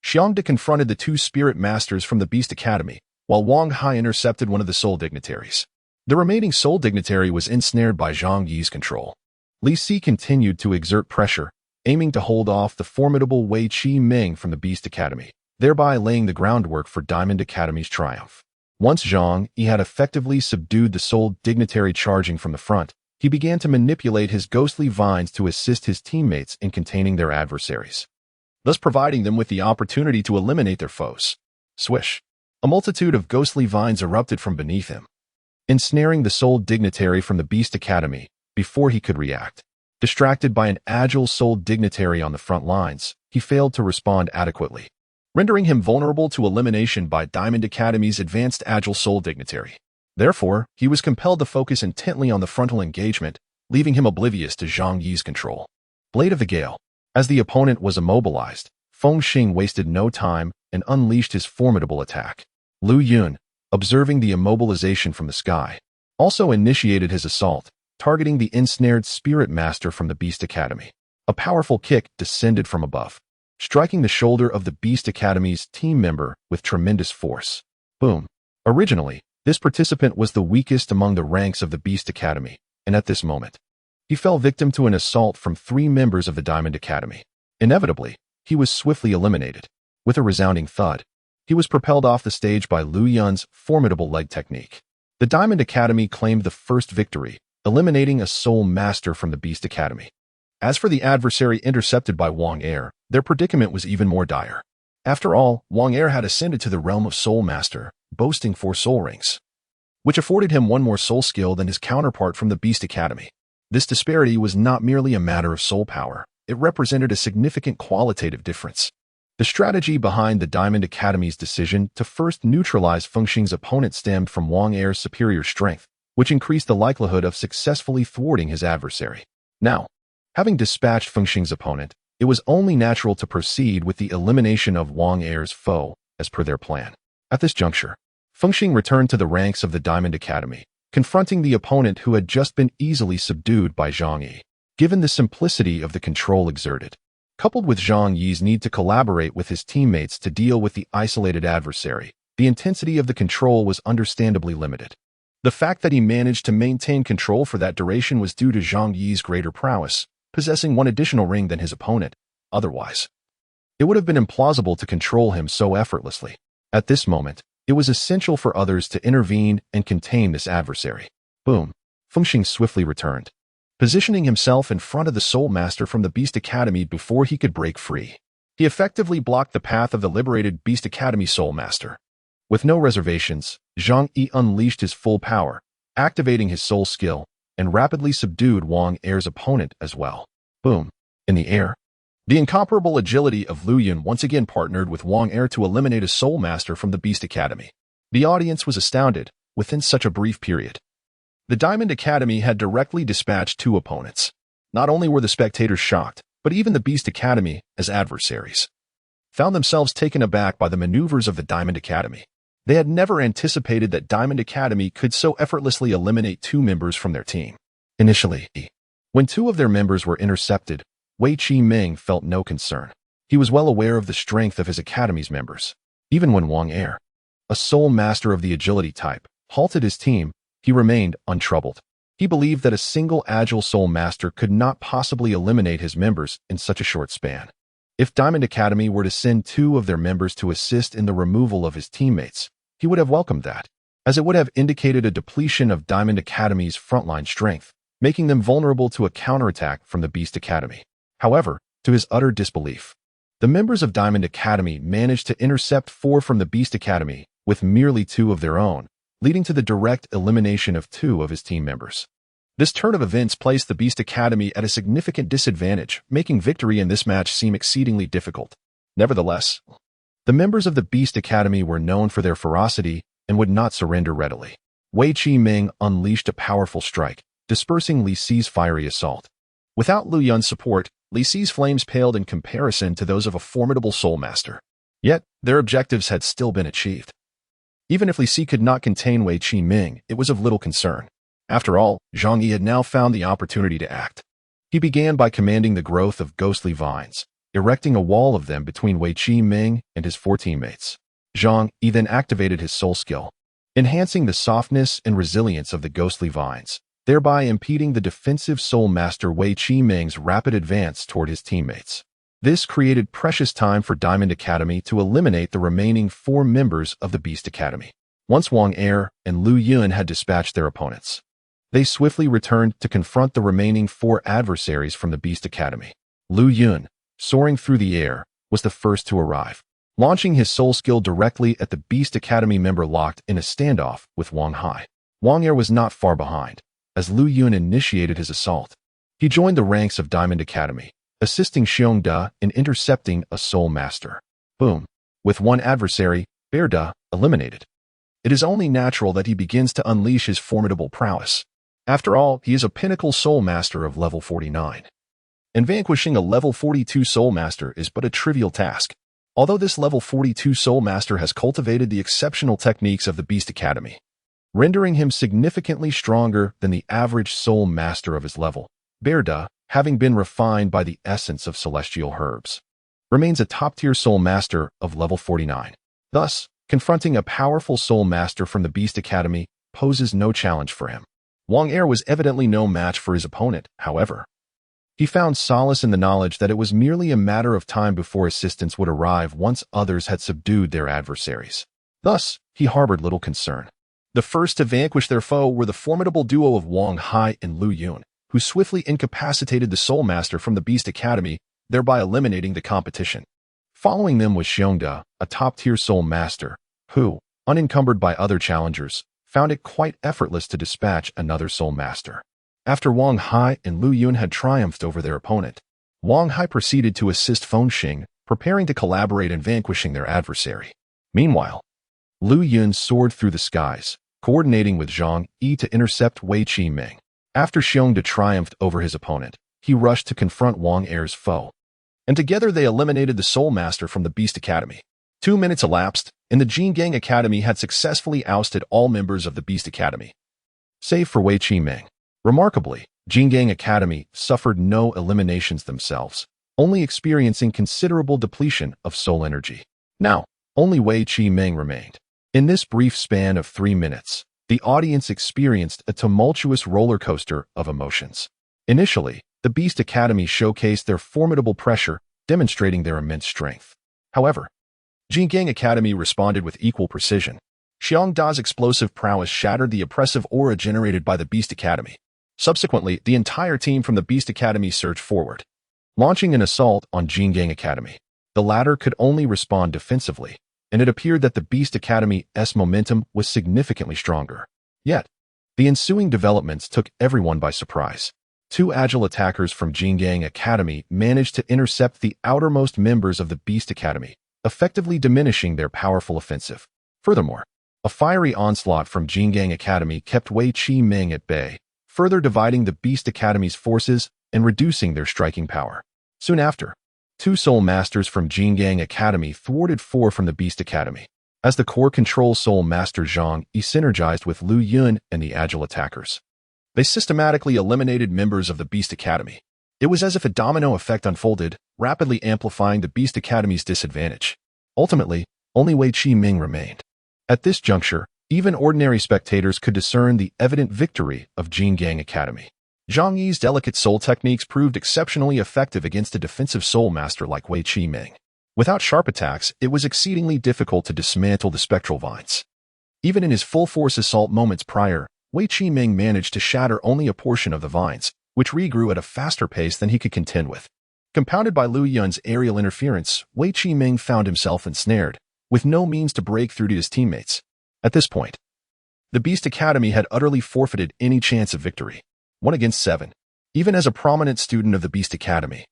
Xiongda confronted the 2 spirit masters from the Beast Academy, while Wang Hai intercepted one of the soul dignitaries. The remaining soul dignitary was ensnared by Zhang Yi's control. Li Si continued to exert pressure, aiming to hold off the formidable Wei Qi Ming from the Beast Academy, thereby laying the groundwork for Diamond Academy's triumph. Once Zhang Yi had effectively subdued the soul dignitary charging from the front, he began to manipulate his ghostly vines to assist his teammates in containing their adversaries, thus providing them with the opportunity to eliminate their foes. Swish! A multitude of ghostly vines erupted from beneath him, ensnaring the soul dignitary from the Beast Academy before he could react. Distracted by an agile soul dignitary on the front lines, he failed to respond adequately, rendering him vulnerable to elimination by Diamond Academy's advanced agile soul dignitary. Therefore, he was compelled to focus intently on the frontal engagement, leaving him oblivious to Zhang Yi's control. Blade of the Gale. As the opponent was immobilized, Feng Xing wasted no time and unleashed his formidable attack. Lu Yun, observing the immobilization from the sky, also initiated his assault, targeting the ensnared spirit master from the Beast Academy. A powerful kick descended from above, striking the shoulder of the Beast Academy's team member with tremendous force. Boom. Originally, this participant was the weakest among the ranks of the Beast Academy, and at this moment, he fell victim to an assault from 3 members of the Diamond Academy. Inevitably, he was swiftly eliminated. With a resounding thud, he was propelled off the stage by Lu Yun's formidable leg technique. The Diamond Academy claimed the first victory, eliminating a Soul Master from the Beast Academy. As for the adversary intercepted by Wang Er, their predicament was even more dire. After all, Wang Er had ascended to the realm of Soul Master, boasting 4 soul rings, which afforded him 1 more soul skill than his counterpart from the Beast Academy. This disparity was not merely a matter of soul power, it represented a significant qualitative difference. The strategy behind the Diamond Academy's decision to first neutralize Feng Xing's opponent stemmed from Wang Er's superior strength, which increased the likelihood of successfully thwarting his adversary. Now, having dispatched Feng Xing's opponent, it was only natural to proceed with the elimination of Wang Er's foe, as per their plan. At this juncture, Feng Xing returned to the ranks of the Diamond Academy, confronting the opponent who had just been easily subdued by Zhang Yi. Given the simplicity of the control exerted, coupled with Zhang Yi's need to collaborate with his teammates to deal with the isolated adversary, the intensity of the control was understandably limited. The fact that he managed to maintain control for that duration was due to Zhang Yi's greater prowess, possessing 1 additional ring than his opponent. Otherwise, it would have been implausible to control him so effortlessly. At this moment, it was essential for others to intervene and contain this adversary. Boom. Feng Xing swiftly returned, positioning himself in front of the Soul Master from the Beast Academy before he could break free. He effectively blocked the path of the liberated Beast Academy Soul Master. With no reservations, Zhang Yi unleashed his full power, activating his soul skill, and rapidly subdued Wang Er's opponent as well. Boom. In the air, the incomparable agility of Lu Yun once again partnered with Wang Er to eliminate a Soul Master from the Beast Academy. The audience was astounded within such a brief period. The Diamond Academy had directly dispatched 2 opponents. Not only were the spectators shocked, but even the Beast Academy, as adversaries, found themselves taken aback by the maneuvers of the Diamond Academy. They had never anticipated that Diamond Academy could so effortlessly eliminate 2 members from their team. Initially, when 2 of their members were intercepted, Wei Qi Ming felt no concern. He was well aware of the strength of his academy's members. Even when Wang Er, a Soul Master of the agility type, halted his team, he remained untroubled. He believed that a single agile Soul Master could not possibly eliminate his members in such a short span. If Diamond Academy were to send 2 of their members to assist in the removal of his teammates, he would have welcomed that, as it would have indicated a depletion of Diamond Academy's frontline strength, making them vulnerable to a counterattack from the Beast Academy. However, to his utter disbelief, the members of Diamond Academy managed to intercept 4 from the Beast Academy with merely 2 of their own, leading to the direct elimination of 2 of his team members. This turn of events placed the Beast Academy at a significant disadvantage, making victory in this match seem exceedingly difficult. Nevertheless, the members of the Beast Academy were known for their ferocity and would not surrender readily. Wei Qi Ming unleashed a powerful strike, dispersing Li Si's fiery assault. Without Lu Yun's support, Li Si's flames paled in comparison to those of a formidable Soul Master. Yet, their objectives had still been achieved. Even if Li Si could not contain Wei Qi Ming, it was of little concern. After all, Zhang Yi had now found the opportunity to act. He began by commanding the growth of ghostly vines, erecting a wall of them between Wei Qi Ming and his 4 teammates. Zhang Yi then activated his soul skill, enhancing the softness and resilience of the ghostly vines, thereby impeding the defensive Soul Master Wei Qi Ming's rapid advance toward his teammates. This created precious time for Diamond Academy to eliminate the remaining 4 members of the Beast Academy. Once Wang Er and Lu Yun had dispatched their opponents, they swiftly returned to confront the remaining 4 adversaries from the Beast Academy. Lu Yun, soaring through the air, was the first to arrive, launching his soul skill directly at the Beast Academy member locked in a standoff with Wang Hai. Wang Er was not far behind, as Lu Yun initiated his assault. He joined the ranks of Diamond Academy, assisting Xiong Da in intercepting a Soul Master. Boom. With 1 adversary, Bear Da, eliminated. it is only natural that he begins to unleash his formidable prowess. After all, he is a pinnacle soul master of level 49. And vanquishing a level 42 soul master is but a trivial task. Although this level 42 soul master has cultivated the exceptional techniques of the Beast Academy, rendering him significantly stronger than the average soul master of his level, Berda, having been refined by the essence of celestial herbs, remains a top-tier soul master of level 49. Thus, confronting a powerful soul master from the Beast Academy poses no challenge for him. Wang Er was evidently no match for his opponent, however. He found solace in the knowledge that it was merely a matter of time before assistance would arrive once others had subdued their adversaries. Thus, he harbored little concern. The first to vanquish their foe were the formidable duo of Wang Hai and Lu Yun, who swiftly incapacitated the Soul Master from the Beast Academy, thereby eliminating the competition. Following them was Xiongda, a top-tier Soul Master, who, unencumbered by other challengers, found it quite effortless to dispatch another Soul Master. After Wang Hai and Lu Yun had triumphed over their opponent, Wang Hai proceeded to assist Feng Xing, preparing to collaborate in vanquishing their adversary. Meanwhile, Lu Yun soared through the skies, coordinating with Zhang Yi to intercept Wei Qi Ming. After Xiongda triumphed over his opponent, he rushed to confront Wang Er's foe, and together they eliminated the Soul Master from the Beast Academy. 2 minutes elapsed, and the Jingang Academy had successfully ousted all members of the Beast Academy, save for Wei Qi Ming. Remarkably, Jingang Academy suffered no eliminations themselves, only experiencing considerable depletion of soul energy. Now, only Wei Qi Ming remained. In this brief span of 3 minutes, the audience experienced a tumultuous roller coaster of emotions. Initially, the Beast Academy showcased their formidable pressure, demonstrating their immense strength. However, Jingang Academy responded with equal precision. Xiongda's explosive prowess shattered the oppressive aura generated by the Beast Academy. Subsequently, the entire team from the Beast Academy surged forward, launching an assault on Jingang Academy. The latter could only respond defensively, and it appeared that the Beast Academy's momentum was significantly stronger. Yet, the ensuing developments took everyone by surprise. 2 agile attackers from Jingang Academy managed to intercept the outermost members of the Beast Academy, effectively diminishing their powerful offensive. Furthermore, a fiery onslaught from Jingang Academy kept Wei Qi Ming at bay, further dividing the Beast Academy's forces and reducing their striking power. Soon after, 2 Soul Masters from Jingang Academy thwarted 4 from the Beast Academy, as the core control Soul Master Zhang Yi synergized with Lu Yun and the agile attackers. They systematically eliminated members of the Beast Academy. It was as if a domino effect unfolded, rapidly amplifying the Beast Academy's disadvantage. Ultimately, only Wei Qi Ming remained. At this juncture, even ordinary spectators could discern the evident victory of Jingang Academy. Zhang Yi's delicate soul techniques proved exceptionally effective against a defensive soul master like Wei Qi Ming. Without sharp attacks, it was exceedingly difficult to dismantle the spectral vines. Even in his full-force assault moments prior, Wei Qi Ming managed to shatter only a portion of the vines, which regrew at a faster pace than he could contend with. Compounded by Lu Yun's aerial interference, Wei Qi Ming found himself ensnared, with no means to break through to his teammates. At this point, the Beast Academy had utterly forfeited any chance of victory. 1 against 7. Even as a prominent student of the Beast Academy,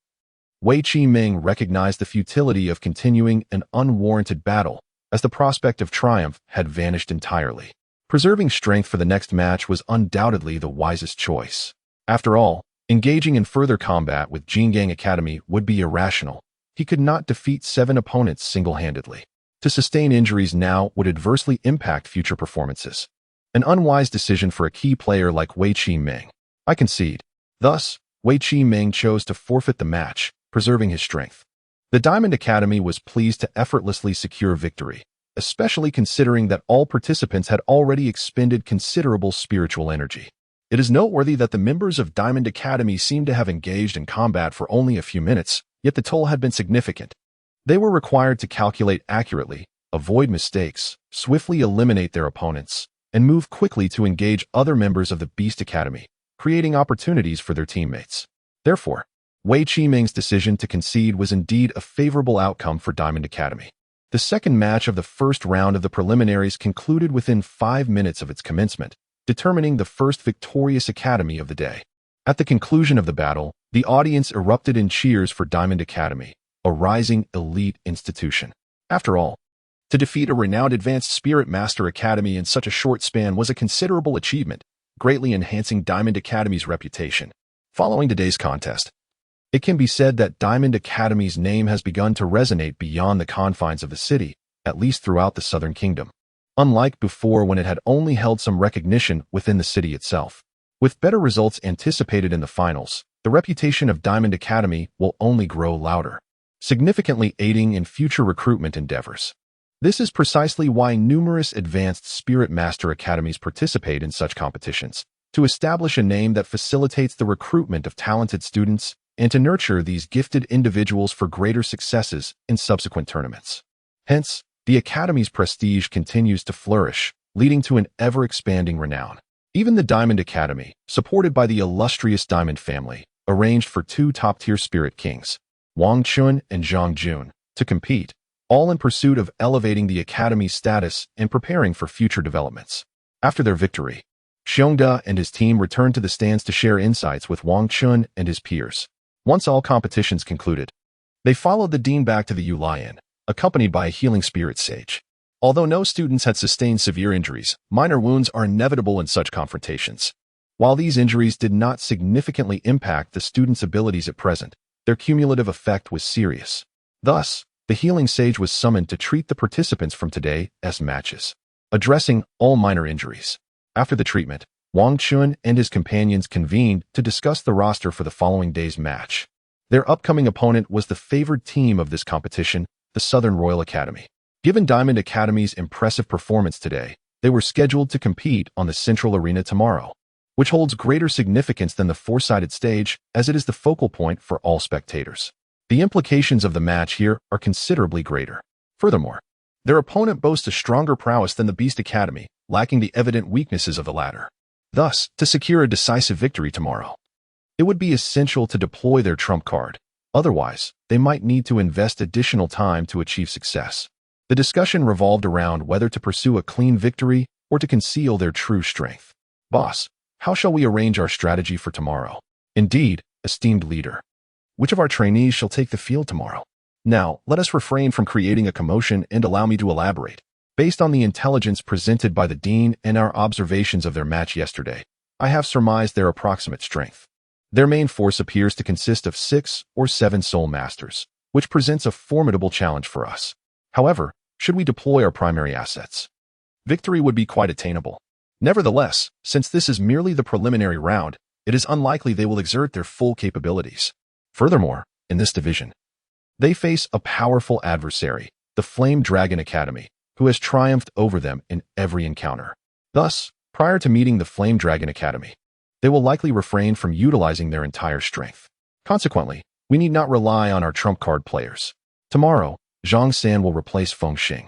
Wei Qi Ming recognized the futility of continuing an unwarranted battle, as the prospect of triumph had vanished entirely. Preserving strength for the next match was undoubtedly the wisest choice. After all, engaging in further combat with Jingang Academy would be irrational. He could not defeat 7 opponents single-handedly. To sustain injuries now would adversely impact future performances. An unwise decision for a key player like Wei Qi Ming. I concede. Thus, Wei Qi Ming chose to forfeit the match, preserving his strength. The Diamond Academy was pleased to effortlessly secure victory, especially considering that all participants had already expended considerable spiritual energy. It is noteworthy that the members of Diamond Academy seemed to have engaged in combat for only a few minutes, yet the toll had been significant. They were required to calculate accurately, avoid mistakes, swiftly eliminate their opponents, and move quickly to engage other members of the Beast Academy, creating opportunities for their teammates. Therefore, Wei Qi Ming's decision to concede was indeed a favorable outcome for Diamond Academy. The second match of the first round of the preliminaries concluded within 5 minutes of its commencement, determining the first victorious academy of the day. At the conclusion of the battle, the audience erupted in cheers for Diamond Academy, a rising elite institution. After all, To defeat a renowned advanced spirit master academy in such a short span was a considerable achievement, greatly enhancing Diamond Academy's reputation. Following today's contest, it can be said that Diamond Academy's name has begun to resonate beyond the confines of the city, at least throughout the Southern Kingdom. Unlike before when it had only held some recognition within the city itself. With better results anticipated in the finals, the reputation of Diamond Academy will only grow louder, significantly aiding in future recruitment endeavors. This is precisely why numerous advanced Spirit Master Academies participate in such competitions, to establish a name that facilitates the recruitment of talented students and to nurture these gifted individuals for greater successes in subsequent tournaments. Hence, the Academy's prestige continues to flourish, leading to an ever-expanding renown. Even the Diamond Academy, supported by the illustrious Diamond family, arranged for two top-tier Spirit Kings, Wang Chun and Zhang Jun, to compete, all in pursuit of elevating the Academy's status and preparing for future developments. After their victory, Xiongda and his team returned to the stands to share insights with Wang Chun and his peers. Once all competitions concluded, they followed the dean back to the Yulian, accompanied by a healing spirit sage. Although no students had sustained severe injuries, minor wounds are inevitable in such confrontations. While these injuries did not significantly impact the students' abilities at present, their cumulative effect was serious. Thus, the healing sage was summoned to treat the participants from today's matches, addressing all minor injuries. After the treatment, Wang Chun and his companions convened to discuss the roster for the following day's match. Their upcoming opponent was the favored team of this competition, the Southern Royal Academy. Given Diamond Academy's impressive performance today, they were scheduled to compete on the Central Arena tomorrow, which holds greater significance than the four-sided stage as it is the focal point for all spectators. The implications of the match here are considerably greater. Furthermore, their opponent boasts a stronger prowess than the Beast Academy, lacking the evident weaknesses of the latter. Thus, to secure a decisive victory tomorrow, it would be essential to deploy their trump card. Otherwise, they might need to invest additional time to achieve success. The discussion revolved around whether to pursue a clean victory or to conceal their true strength. Boss, how shall we arrange our strategy for tomorrow? Indeed, esteemed leader. Which of our trainees shall take the field tomorrow? Now, let us refrain from creating a commotion and allow me to elaborate. Based on the intelligence presented by the Dean and our observations of their match yesterday, I have surmised their approximate strength. Their main force appears to consist of 6 or 7 Soul Masters, which presents a formidable challenge for us. However, should we deploy our primary assets, victory would be quite attainable. Nevertheless, since this is merely the preliminary round, it is unlikely they will exert their full capabilities. Furthermore, in this division, they face a powerful adversary, the Flame Dragon Academy, who has triumphed over them in every encounter. Thus, prior to meeting the Flame Dragon Academy, they will likely refrain from utilizing their entire strength. Consequently, we need not rely on our trump card players. Tomorrow, Zhang San will replace Feng Xing.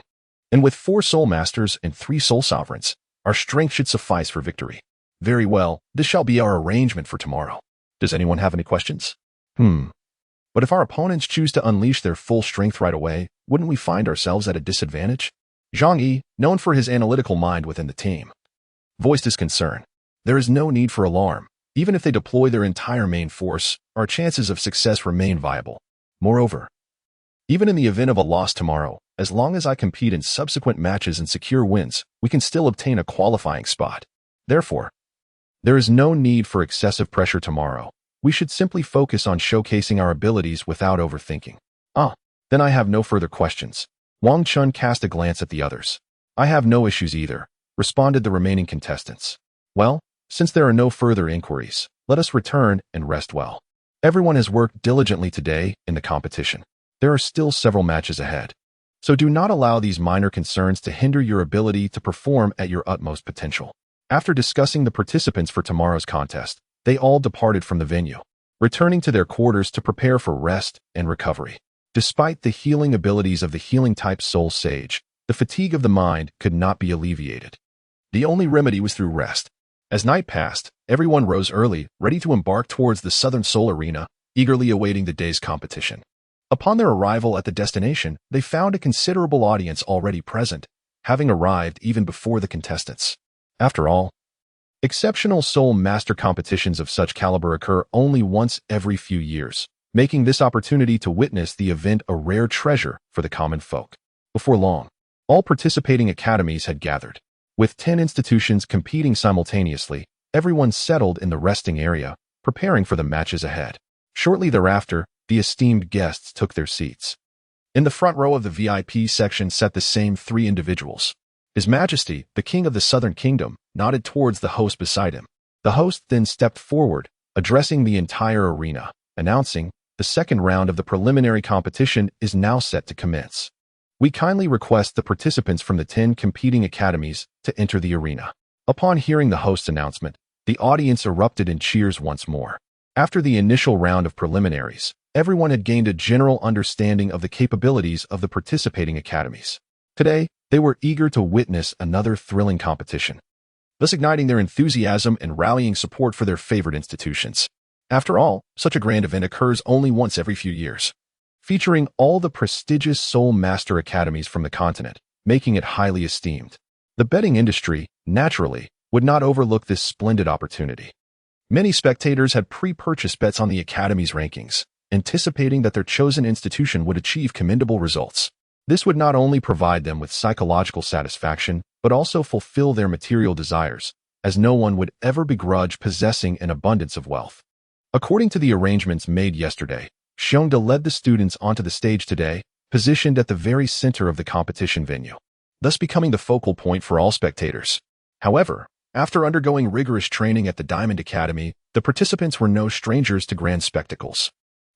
And with 4 Soul Masters and 3 Soul Sovereigns, our strength should suffice for victory. Very well, this shall be our arrangement for tomorrow. Does anyone have any questions? But if our opponents choose to unleash their full strength right away, wouldn't we find ourselves at a disadvantage? Zhang Yi, known for his analytical mind within the team, voiced his concern. There is no need for alarm. Even if they deploy their entire main force, our chances of success remain viable. Moreover, even in the event of a loss tomorrow, as long as I compete in subsequent matches and secure wins, we can still obtain a qualifying spot. Therefore, there is no need for excessive pressure tomorrow. We should simply focus on showcasing our abilities without overthinking. Then I have no further questions. Wang Chun cast a glance at the others. I have no issues either, responded the remaining contestants. Well, since there are no further inquiries, let us return and rest well. Everyone has worked diligently today in the competition. There are still several matches ahead. So do not allow these minor concerns to hinder your ability to perform at your utmost potential. After discussing the participants for tomorrow's contest, they all departed from the venue, returning to their quarters to prepare for rest and recovery. Despite the healing abilities of the healing-type Soul Sage, the fatigue of the mind could not be alleviated. The only remedy was through rest. As night passed, everyone rose early, ready to embark towards the Southern Soul Arena, eagerly awaiting the day's competition. Upon their arrival at the destination, they found a considerable audience already present, having arrived even before the contestants. After all, exceptional Soul Master competitions of such caliber occur only once every few years, making this opportunity to witness the event a rare treasure for the common folk. Before long, All participating academies had gathered. With 10 institutions competing simultaneously, everyone settled in the resting area, preparing for the matches ahead. Shortly thereafter, the esteemed guests took their seats. In the front row of the VIP section sat the same three individuals. His Majesty, the King of the Southern Kingdom, nodded towards the host beside him. The host then stepped forward, addressing the entire arena, announcing, "The second round of the preliminary competition is now set to commence. We kindly request the participants from the 10 competing academies to enter the arena." Upon hearing the host's announcement, the audience erupted in cheers once more. After the initial round of preliminaries, everyone had gained a general understanding of the capabilities of the participating academies. Today, they were eager to witness another thrilling competition, thus igniting their enthusiasm and rallying support for their favorite institutions. After all, such a grand event occurs only once every few years, featuring all the prestigious Soul Master academies from the continent, making it highly esteemed. The betting industry, naturally, would not overlook this splendid opportunity. Many spectators had pre-purchased bets on the academy's rankings, anticipating that their chosen institution would achieve commendable results. This would not only provide them with psychological satisfaction, but also fulfill their material desires, as no one would ever begrudge possessing an abundance of wealth. According to the arrangements made yesterday, Xiongda led the students onto the stage today, positioned at the very center of the competition venue, thus becoming the focal point for all spectators. However, after undergoing rigorous training at the Diamond Academy, the participants were no strangers to grand spectacles.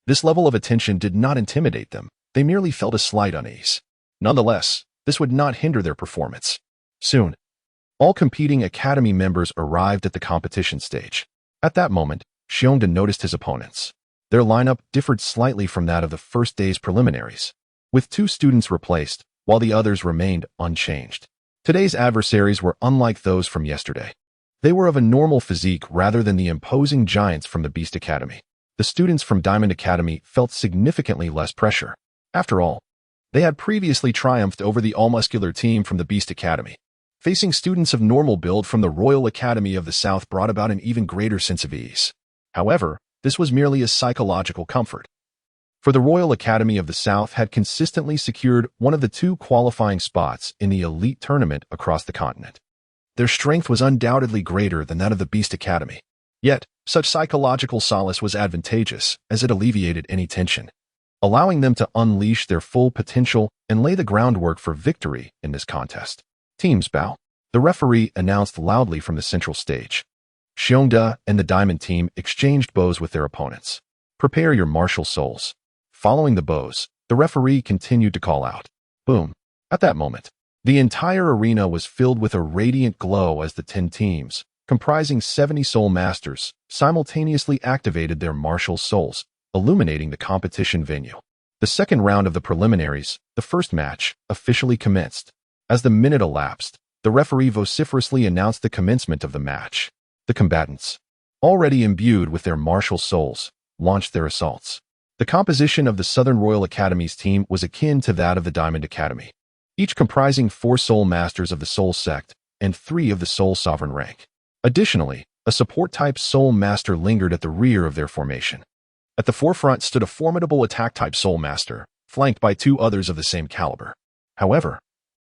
This level of attention did not intimidate them, they merely felt a slight unease. Nonetheless, this would not hinder their performance. Soon, all competing academy members arrived at the competition stage. At that moment, Xiongda noticed his opponents. Their lineup differed slightly from that of the first day's preliminaries, with 2 students replaced, while the others remained unchanged. Today's adversaries were unlike those from yesterday. They were of a normal physique rather than the imposing giants from the Beast Academy. The students from Diamond Academy felt significantly less pressure. After all, they had previously triumphed over the all-muscular team from the Beast Academy. Facing students of normal build from the Royal Academy of the South brought about an even greater sense of ease. However, this was merely a psychological comfort. For the Royal Academy of the South had consistently secured one of the 2 qualifying spots in the elite tournament across the continent. Their strength was undoubtedly greater than that of the Beast Academy. Yet, such psychological solace was advantageous as it alleviated any tension, allowing them to unleash their full potential and lay the groundwork for victory in this contest. Teams bow. The referee announced loudly from the central stage. Xiongda and the Diamond team exchanged bows with their opponents. "Prepare your martial souls." Following the bows, the referee continued to call out, "Boom." At that moment, the entire arena was filled with a radiant glow as the 10 teams, comprising 70 Soul Masters, simultaneously activated their martial souls, illuminating the competition venue. The second round of the preliminaries, the first match, officially commenced. As the minute elapsed, the referee vociferously announced the commencement of the match. The combatants, already imbued with their martial souls, launched their assaults. The composition of the Southern Royal Academy's team was akin to that of the Diamond Academy, each comprising 4 Soul Masters of the Soul Sect and 3 of the Soul Sovereign rank. Additionally, a support-type Soul Master lingered at the rear of their formation. At the forefront stood a formidable attack-type Soul Master, flanked by 2 others of the same caliber. However,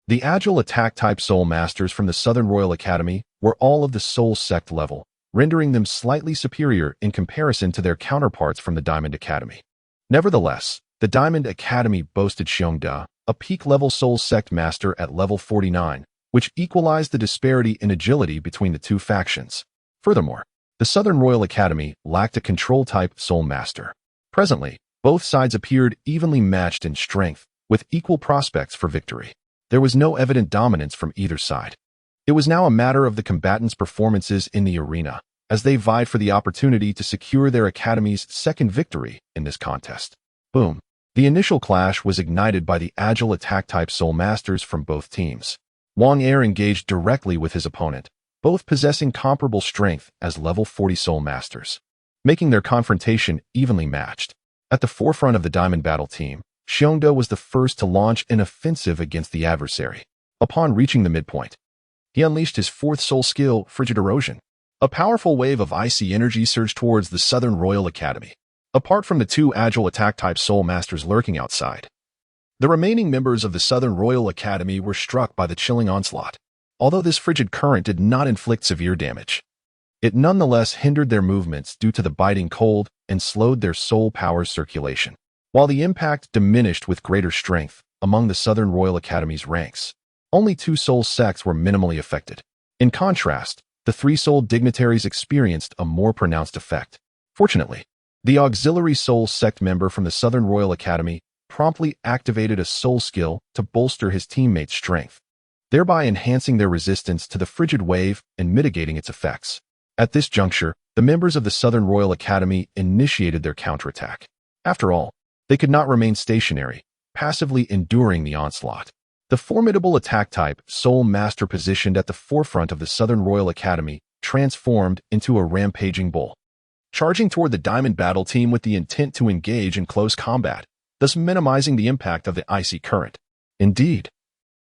the agile attack-type Soul Masters from the Southern Royal Academy were all of the Soul Sect level, rendering them slightly superior in comparison to their counterparts from the Diamond Academy. Nevertheless, the Diamond Academy boasted Xiongda, a peak-level Soul Sect Master at level 49, which equalized the disparity in agility between the 2 factions. Furthermore, the Southern Royal Academy lacked a control-type Soul Master. Presently, both sides appeared evenly matched in strength, with equal prospects for victory. There was no evident dominance from either side. It was now a matter of the combatants' performances in the arena, as they vied for the opportunity to secure their academy's second victory in this contest. Boom. The initial clash was ignited by the agile attack-type Soul Masters from both teams. Wang Er engaged directly with his opponent, both possessing comparable strength as level 40 Soul Masters, making their confrontation evenly matched. At the forefront of the Diamond Battle team, Xiongda was the first to launch an offensive against the adversary. Upon reaching the midpoint, he unleashed his 4th soul skill, Frigid Erosion. A powerful wave of icy energy surged towards the Southern Royal Academy. Apart from the 2 agile attack-type Soul Masters lurking outside, The remaining members of the Southern Royal Academy were struck by the chilling onslaught. Although this frigid current did not inflict severe damage, it nonetheless hindered their movements due to the biting cold and slowed their soul power's circulation. While the impact diminished with greater strength among the Southern Royal Academy's ranks, only 2 soul sects were minimally affected. In contrast, the 3 soul dignitaries experienced a more pronounced effect. Fortunately, the auxiliary soul sect member from the Southern Royal Academy promptly activated a soul skill to bolster his teammates' strength, thereby enhancing their resistance to the frigid wave and mitigating its effects. At this juncture, the members of the Southern Royal Academy initiated their counterattack. After all, they could not remain stationary, passively enduring the onslaught. The formidable attack type Soul Master positioned at the forefront of the Southern Royal Academy transformed into a rampaging bull, charging toward the Diamond Battle Team with the intent to engage in close combat, thus minimizing the impact of the icy current. Indeed,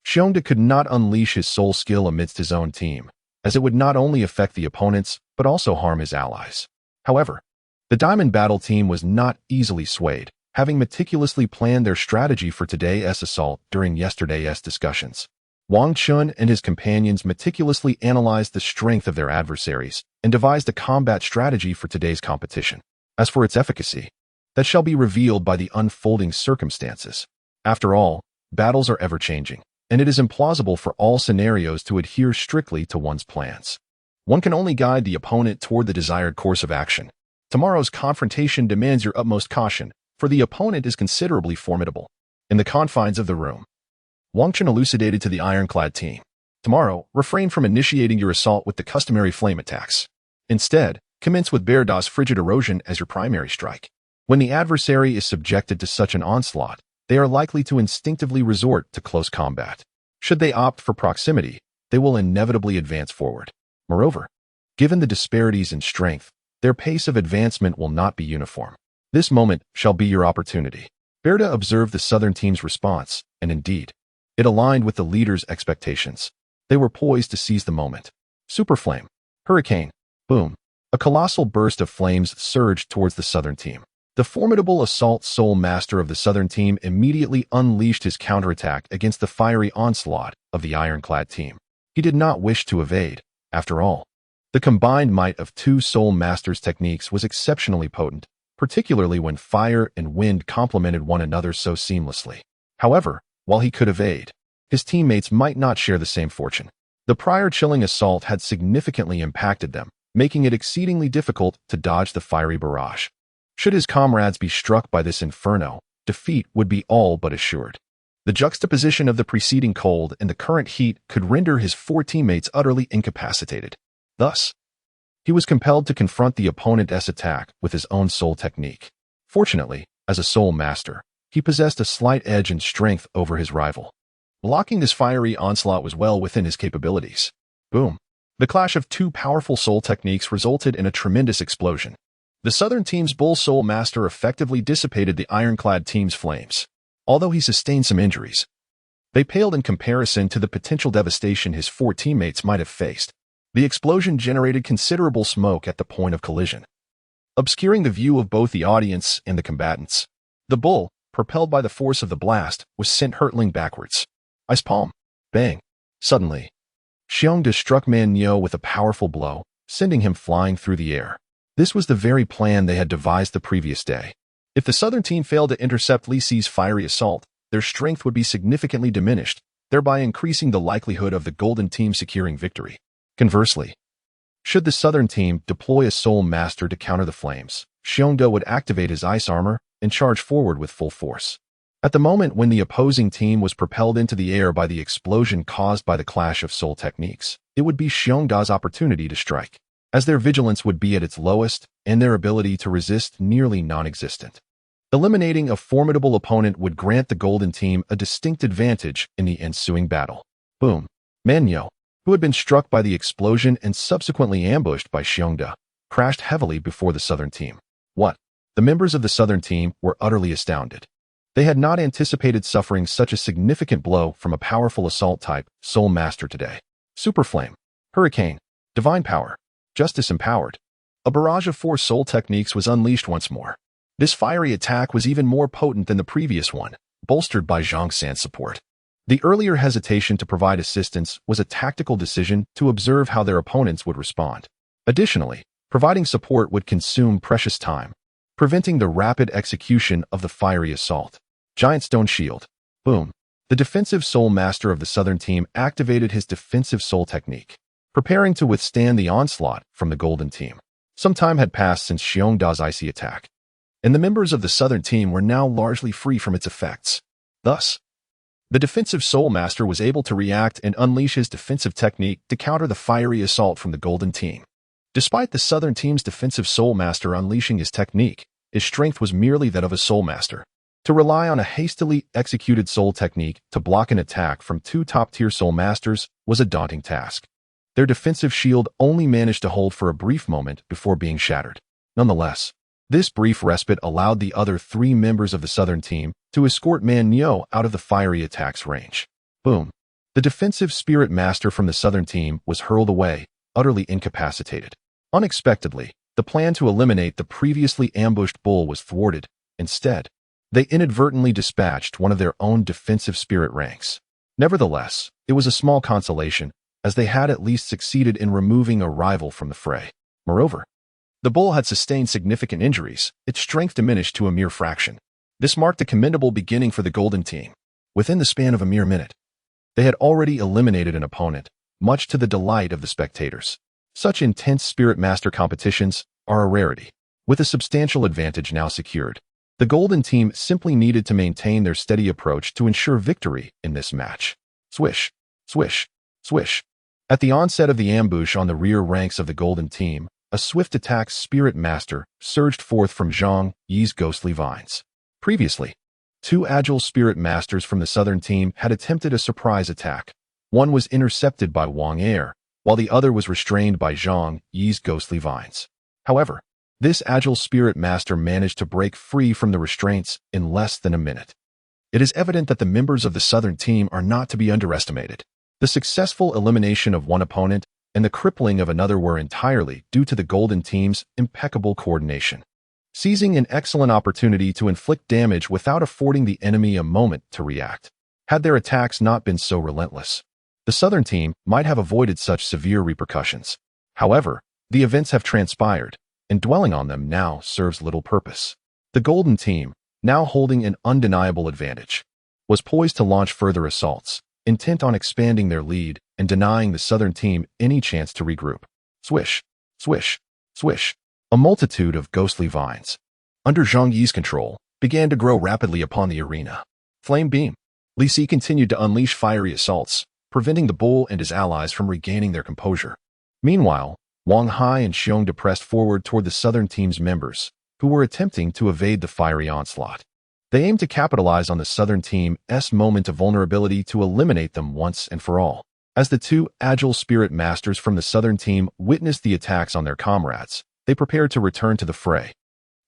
Xiongda could not unleash his soul skill amidst his own team, as it would not only affect the opponents, but also harm his allies. However, the Diamond Battle Team was not easily swayed, having meticulously planned their strategy for today's assault during yesterday's discussions. Wang Chun and his companions meticulously analyzed the strength of their adversaries and devised a combat strategy for today's competition. As for its efficacy, that shall be revealed by the unfolding circumstances. After all, battles are ever-changing, and it is implausible for all scenarios to adhere strictly to one's plans. One can only guide the opponent toward the desired course of action. Tomorrow's confrontation demands your utmost caution, for the opponent is considerably formidable. In the confines of the room, Wang Chun elucidated to the ironclad team. Tomorrow, refrain from initiating your assault with the customary flame attacks. Instead, commence with Bear Da's frigid erosion as your primary strike. When the adversary is subjected to such an onslaught, they are likely to instinctively resort to close combat. Should they opt for proximity, they will inevitably advance forward. Moreover, given the disparities in strength, their pace of advancement will not be uniform. This moment shall be your opportunity. Berda observed the Southern team's response, and indeed, it aligned with the leader's expectations. They were poised to seize the moment. Super Flame, Hurricane, boom. A colossal burst of flames surged towards the Southern team. The formidable assault soul master of the Southern team immediately unleashed his counterattack against the fiery onslaught of the ironclad team. He did not wish to evade. After all, the combined might of 2 soul masters' techniques was exceptionally potent, particularly when fire and wind complemented one another so seamlessly. However, while he could evade, his teammates might not share the same fortune. The prior chilling assault had significantly impacted them, making it exceedingly difficult to dodge the fiery barrage. Should his comrades be struck by this inferno, defeat would be all but assured. The juxtaposition of the preceding cold and the current heat could render his 4 teammates utterly incapacitated. Thus, he was compelled to confront the opponent's attack with his own soul technique. Fortunately, as a soul master, he possessed a slight edge in strength over his rival. Blocking this fiery onslaught was well within his capabilities. Boom. The clash of 2 powerful soul techniques resulted in a tremendous explosion. The Southern team's Bull Soul Master effectively dissipated the ironclad team's flames. Although he sustained some injuries, they paled in comparison to the potential devastation his 4 teammates might have faced. The explosion generated considerable smoke at the point of collision, obscuring the view of both the audience and the combatants. The bull, propelled by the force of the blast, was sent hurtling backwards. Ice palm. Bang. Suddenly, Xiongda struck Man Nyo with a powerful blow, sending him flying through the air. This was the very plan they had devised the previous day. If the Southern team failed to intercept Li Si's fiery assault, their strength would be significantly diminished, thereby increasing the likelihood of the Golden team securing victory. Conversely, should the Southern team deploy a Soul Master to counter the flames, Xiongda would activate his ice armor and charge forward with full force. At the moment when the opposing team was propelled into the air by the explosion caused by the clash of soul techniques, it would be Xiongda's opportunity to strike, as their vigilance would be at its lowest and their ability to resist nearly non-existent. Eliminating a formidable opponent would grant the Golden team a distinct advantage in the ensuing battle. Boom. Man Nyo, who had been struck by the explosion and subsequently ambushed by Xiongda, crashed heavily before the Southern team. What? The members of the Southern team were utterly astounded. They had not anticipated suffering such a significant blow from a powerful assault type Soul Master today. Super Flame, Hurricane, Divine Power, Justice Empowered. A barrage of 4 soul techniques was unleashed once more. This fiery attack was even more potent than the previous one, bolstered by Zhang San's support. The earlier hesitation to provide assistance was a tactical decision to observe how their opponents would respond. Additionally, providing support would consume precious time, preventing the rapid execution of the fiery assault. Giant Stone Shield. Boom. The defensive soul master of the southern team activated his defensive soul technique, preparing to withstand the onslaught from the golden team. Some time had passed since Xiongda's icy attack, and the members of the southern team were now largely free from its effects. Thus, the defensive soul master was able to react and unleash his defensive technique to counter the fiery assault from the golden team. Despite the southern team's defensive soul master unleashing his technique, his strength was merely that of a soul master. To rely on a hastily executed soul technique to block an attack from two top-tier soul masters was a daunting task. Their defensive shield only managed to hold for a brief moment before being shattered. Nonetheless, this brief respite allowed the other three members of the southern team to escort Man Nyo out of the fiery attack's range. Boom. The defensive spirit master from the southern team was hurled away, utterly incapacitated. Unexpectedly, the plan to eliminate the previously ambushed bull was thwarted. Instead, they inadvertently dispatched one of their own defensive spirit ranks. Nevertheless, it was a small consolation, as they had at least succeeded in removing a rival from the fray. Moreover, the bull had sustained significant injuries, its strength diminished to a mere fraction. This marked a commendable beginning for the golden team. Within the span of a mere minute, they had already eliminated an opponent, much to the delight of the spectators. Such intense spirit master competitions are a rarity. With a substantial advantage now secured, the golden team simply needed to maintain their steady approach to ensure victory in this match. Swish, swish, swish. At the onset of the ambush on the rear ranks of the golden team, a swift attack spirit master surged forth from Zhang Yi's ghostly vines. Previously, two agile spirit masters from the southern team had attempted a surprise attack. One was intercepted by Wang Er, while the other was restrained by Zhang Yi's ghostly vines. However, this agile spirit master managed to break free from the restraints in less than a minute. It is evident that the members of the southern team are not to be underestimated. The successful elimination of one opponent and the crippling of another were entirely due to the golden team's impeccable coordination, seizing an excellent opportunity to inflict damage without affording the enemy a moment to react. Had their attacks not been so relentless, the southern team might have avoided such severe repercussions. However, the events have transpired, and dwelling on them now serves little purpose. The golden team, now holding an undeniable advantage, was poised to launch further assaults, intent on expanding their lead and denying the southern team any chance to regroup. Swish, swish, swish. A multitude of ghostly vines, under Zhang Yi's control, began to grow rapidly upon the arena. Flame Beam. Li Si continued to unleash fiery assaults, preventing the bull and his allies from regaining their composure. Meanwhile, Wang Hai and Xiong pressed forward toward the southern team's members, who were attempting to evade the fiery onslaught. They aimed to capitalize on the southern team's moment of vulnerability to eliminate them once and for all. As the two agile spirit masters from the southern team witnessed the attacks on their comrades, they prepared to return to the fray,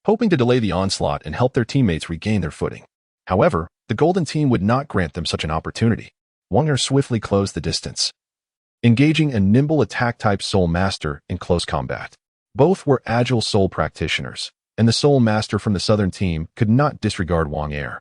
hoping to delay the onslaught and help their teammates regain their footing. However, the golden team would not grant them such an opportunity. Wang Er swiftly closed the distance, engaging a nimble attack-type soul master in close combat. Both were agile soul practitioners, and the soul master from the southern team could not disregard Wang Er,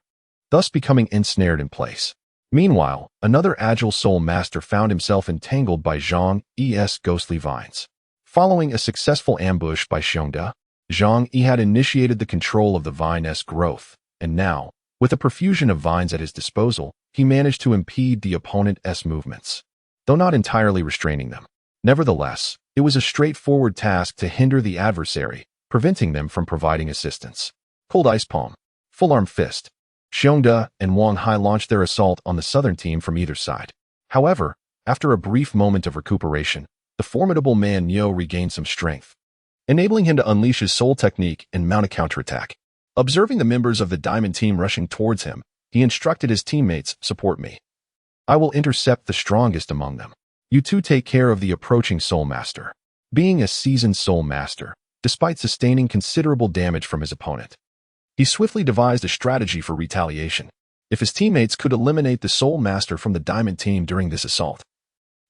thus becoming ensnared in place. Meanwhile, another agile soul master found himself entangled by Zhang Yi's ghostly vines. Following a successful ambush by Xiongda, Zhang Yi had initiated the control of the vine's growth, and now, with a profusion of vines at his disposal, he managed to impede the opponent's movements, though not entirely restraining them. Nevertheless, it was a straightforward task to hinder the adversary, preventing them from providing assistance. Cold Ice Palm, Full Arm Fist. Xiongda and Wang Hai launched their assault on the southern team from either side. However, after a brief moment of recuperation, the formidable Man Nyo regained some strength, enabling him to unleash his soul technique and mount a counterattack. Observing the members of the diamond team rushing towards him, he instructed his teammates, "Support me. I will intercept the strongest among them. You two take care of the approaching soul master." Being a seasoned soul master, despite sustaining considerable damage from his opponent, he swiftly devised a strategy for retaliation. If his teammates could eliminate the soul master from the diamond team during this assault,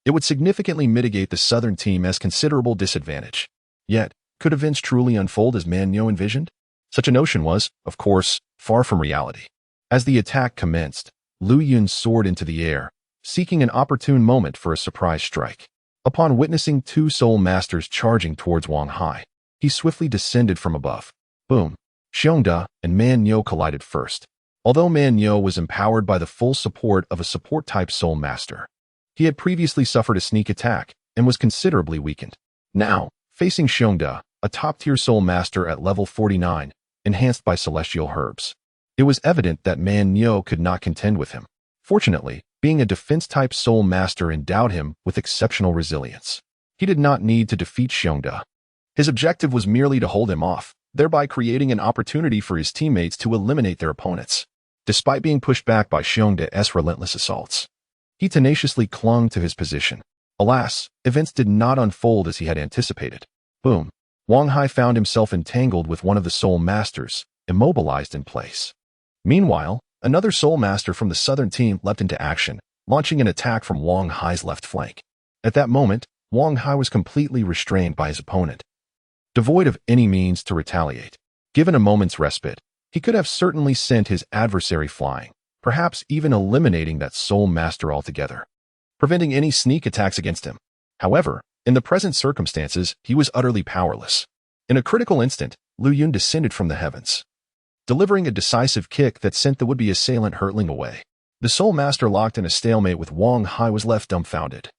it would significantly mitigate the southern team's considerable disadvantage. Yet, could events truly unfold as Man Nyo envisioned? Such a notion was, of course, far from reality. As the attack commenced, Lu Yun soared into the air, seeking an opportune moment for a surprise strike. Upon witnessing two soul masters charging towards Wang Hai, he swiftly descended from above. Boom! Xiongda and Man Yo collided first. Although Man Yo was empowered by the full support of a support-type soul master, he had previously suffered a sneak attack and was considerably weakened. Now, facing Xiongda, a top-tier soul master at level 49, enhanced by celestial herbs, it was evident that Man Yo could not contend with him. Fortunately, being a defense-type soul master endowed him with exceptional resilience. He did not need to defeat Xiongda. His objective was merely to hold him off, thereby creating an opportunity for his teammates to eliminate their opponents. Despite being pushed back by Xiongda's relentless assaults, he tenaciously clung to his position. Alas, events did not unfold as he had anticipated. Boom! Wang Hai found himself entangled with one of the soul masters, immobilized in place. Meanwhile, another soul master from the southern team leapt into action, launching an attack from Wang Hai's left flank. At that moment, Wang Hai was completely restrained by his opponent, devoid of any means to retaliate. Given a moment's respite, he could have certainly sent his adversary flying, perhaps even eliminating that soul master altogether, preventing any sneak attacks against him. However, in the present circumstances, he was utterly powerless. In a critical instant, Lu Yun descended from the heavens, delivering a decisive kick that sent the would-be assailant hurtling away. The soul master locked in a stalemate with Wang Hai was left dumbfounded,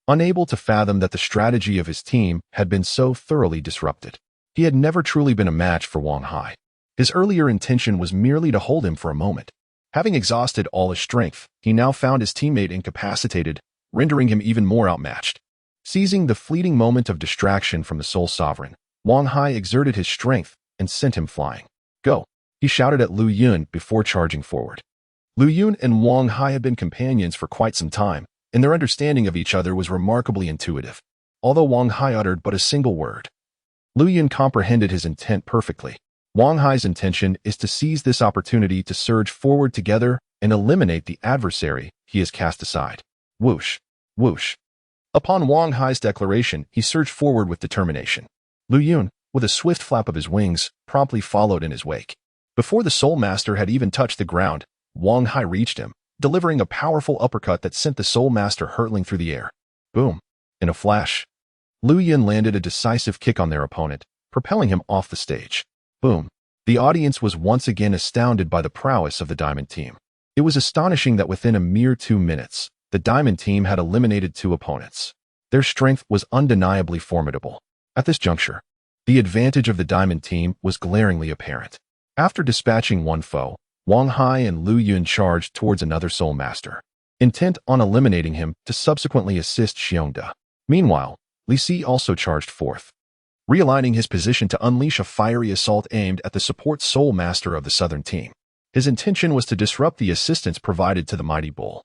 unable to fathom that the strategy of his team had been so thoroughly disrupted. He had never truly been a match for Wang Hai. His earlier intention was merely to hold him for a moment. Having exhausted all his strength, he now found his teammate incapacitated, rendering him even more outmatched. Seizing the fleeting moment of distraction from the Soul Sovereign, Wang Hai exerted his strength and sent him flying. Go! He shouted at Lu Yun before charging forward. Lu Yun and Wang Hai had been companions for quite some time, and their understanding of each other was remarkably intuitive. Although Wang Hai uttered but a single word, Lu Yun comprehended his intent perfectly. Wang Hai's intention is to seize this opportunity to surge forward together and eliminate the adversary he has cast aside. Whoosh! Whoosh! Upon Wang Hai's declaration, he surged forward with determination. Lu Yun, with a swift flap of his wings, promptly followed in his wake. Before the Soul Master had even touched the ground, Wang Hai reached him, delivering a powerful uppercut that sent the Soul Master hurtling through the air. Boom! In a flash, Lu Yun landed a decisive kick on their opponent, propelling him off the stage. Boom! The audience was once again astounded by the prowess of the Diamond Team. It was astonishing that within a mere 2 minutes, the Diamond Team had eliminated 2 opponents. Their strength was undeniably formidable. At this juncture, the advantage of the Diamond Team was glaringly apparent. After dispatching one foe, Wang Hai and Lu Yun charged towards another Soul Master, intent on eliminating him to subsequently assist Xiongda. Meanwhile, Li Si also charged forth, realigning his position to unleash a fiery assault aimed at the support Soul Master of the Southern Team. His intention was to disrupt the assistance provided to the Mighty Bull,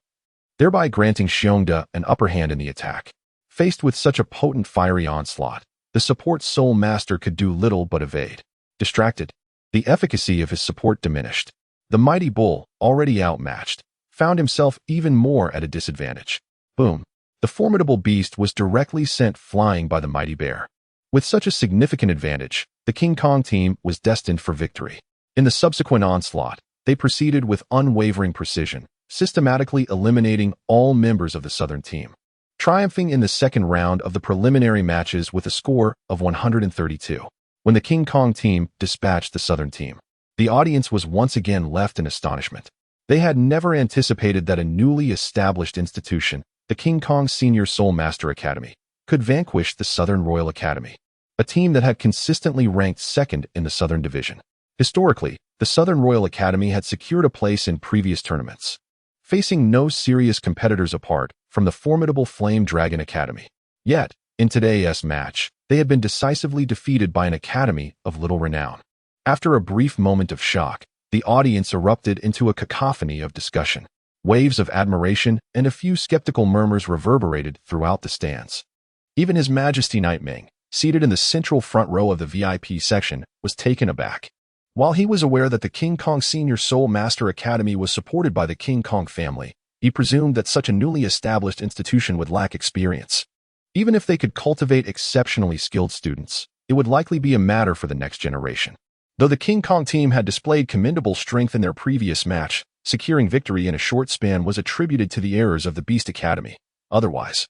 thereby granting Xiongda an upper hand in the attack. Faced with such a potent fiery onslaught, the support Soul Master could do little but evade. Distracted, the efficacy of his support diminished. The Mighty Bull, already outmatched, found himself even more at a disadvantage. Boom! The formidable beast was directly sent flying by the Mighty Bear. With such a significant advantage, the King Kong team was destined for victory. In the subsequent onslaught, they proceeded with unwavering precision, systematically eliminating all members of the Southern Team, triumphing in the second round of the preliminary matches with a score of 132. When the King Kong team dispatched the Southern Team, the audience was once again left in astonishment. They had never anticipated that a newly established institution, the King Kong Senior Soul Master Academy, could vanquish the Southern Royal Academy, a team that had consistently ranked second in the Southern Division. Historically, the Southern Royal Academy had secured a place in previous tournaments, facing no serious competitors apart from the formidable Flame Dragon Academy. Yet, in today's match, they had been decisively defeated by an academy of little renown. After a brief moment of shock, the audience erupted into a cacophony of discussion. Waves of admiration and a few skeptical murmurs reverberated throughout the stands. Even His Majesty Nightming, seated in the central front row of the VIP section, was taken aback. While he was aware that the King Kong Senior Soul Master Academy was supported by the King Kong family, he presumed that such a newly established institution would lack experience. Even if they could cultivate exceptionally skilled students, it would likely be a matter for the next generation. Though the King Kong team had displayed commendable strength in their previous match, securing victory in a short span was attributed to the errors of the Beast Academy. Otherwise,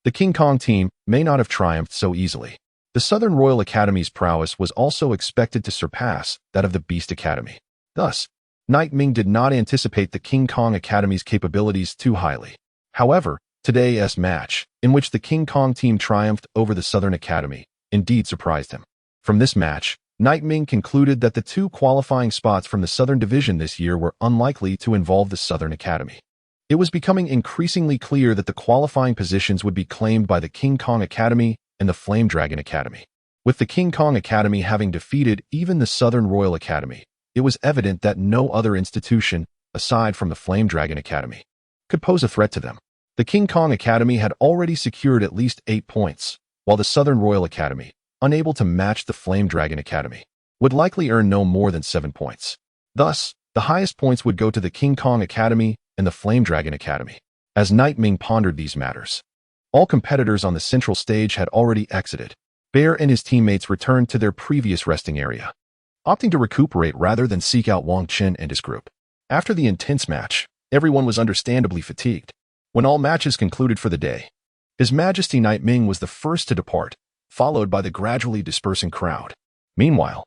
the King Kong team may not have triumphed so easily. The Southern Royal Academy's prowess was also expected to surpass that of the Beast Academy. Thus, Knight Ming did not anticipate the King Kong Academy's capabilities too highly. However, today's match, in which the King Kong team triumphed over the Southern Academy, indeed surprised him. From this match, Knight Ming concluded that the two qualifying spots from the Southern Division this year were unlikely to involve the Southern Academy. It was becoming increasingly clear that the qualifying positions would be claimed by the King Kong Academy and the Flame Dragon Academy. With the King Kong Academy having defeated even the Southern Royal Academy, it was evident that no other institution, aside from the Flame Dragon Academy, could pose a threat to them. The King Kong Academy had already secured at least 8 points, while the Southern Royal Academy, unable to match the Flame Dragon Academy, would likely earn no more than 7 points. Thus, the highest points would go to the King Kong Academy and the Flame Dragon Academy. As Knight Ming pondered these matters, all competitors on the central stage had already exited. Bear and his teammates returned to their previous resting area, opting to recuperate rather than seek out Wang Chen and his group. After the intense match, everyone was understandably fatigued. When all matches concluded for the day, His Majesty Knight Ming was the first to depart, followed by the gradually dispersing crowd. Meanwhile,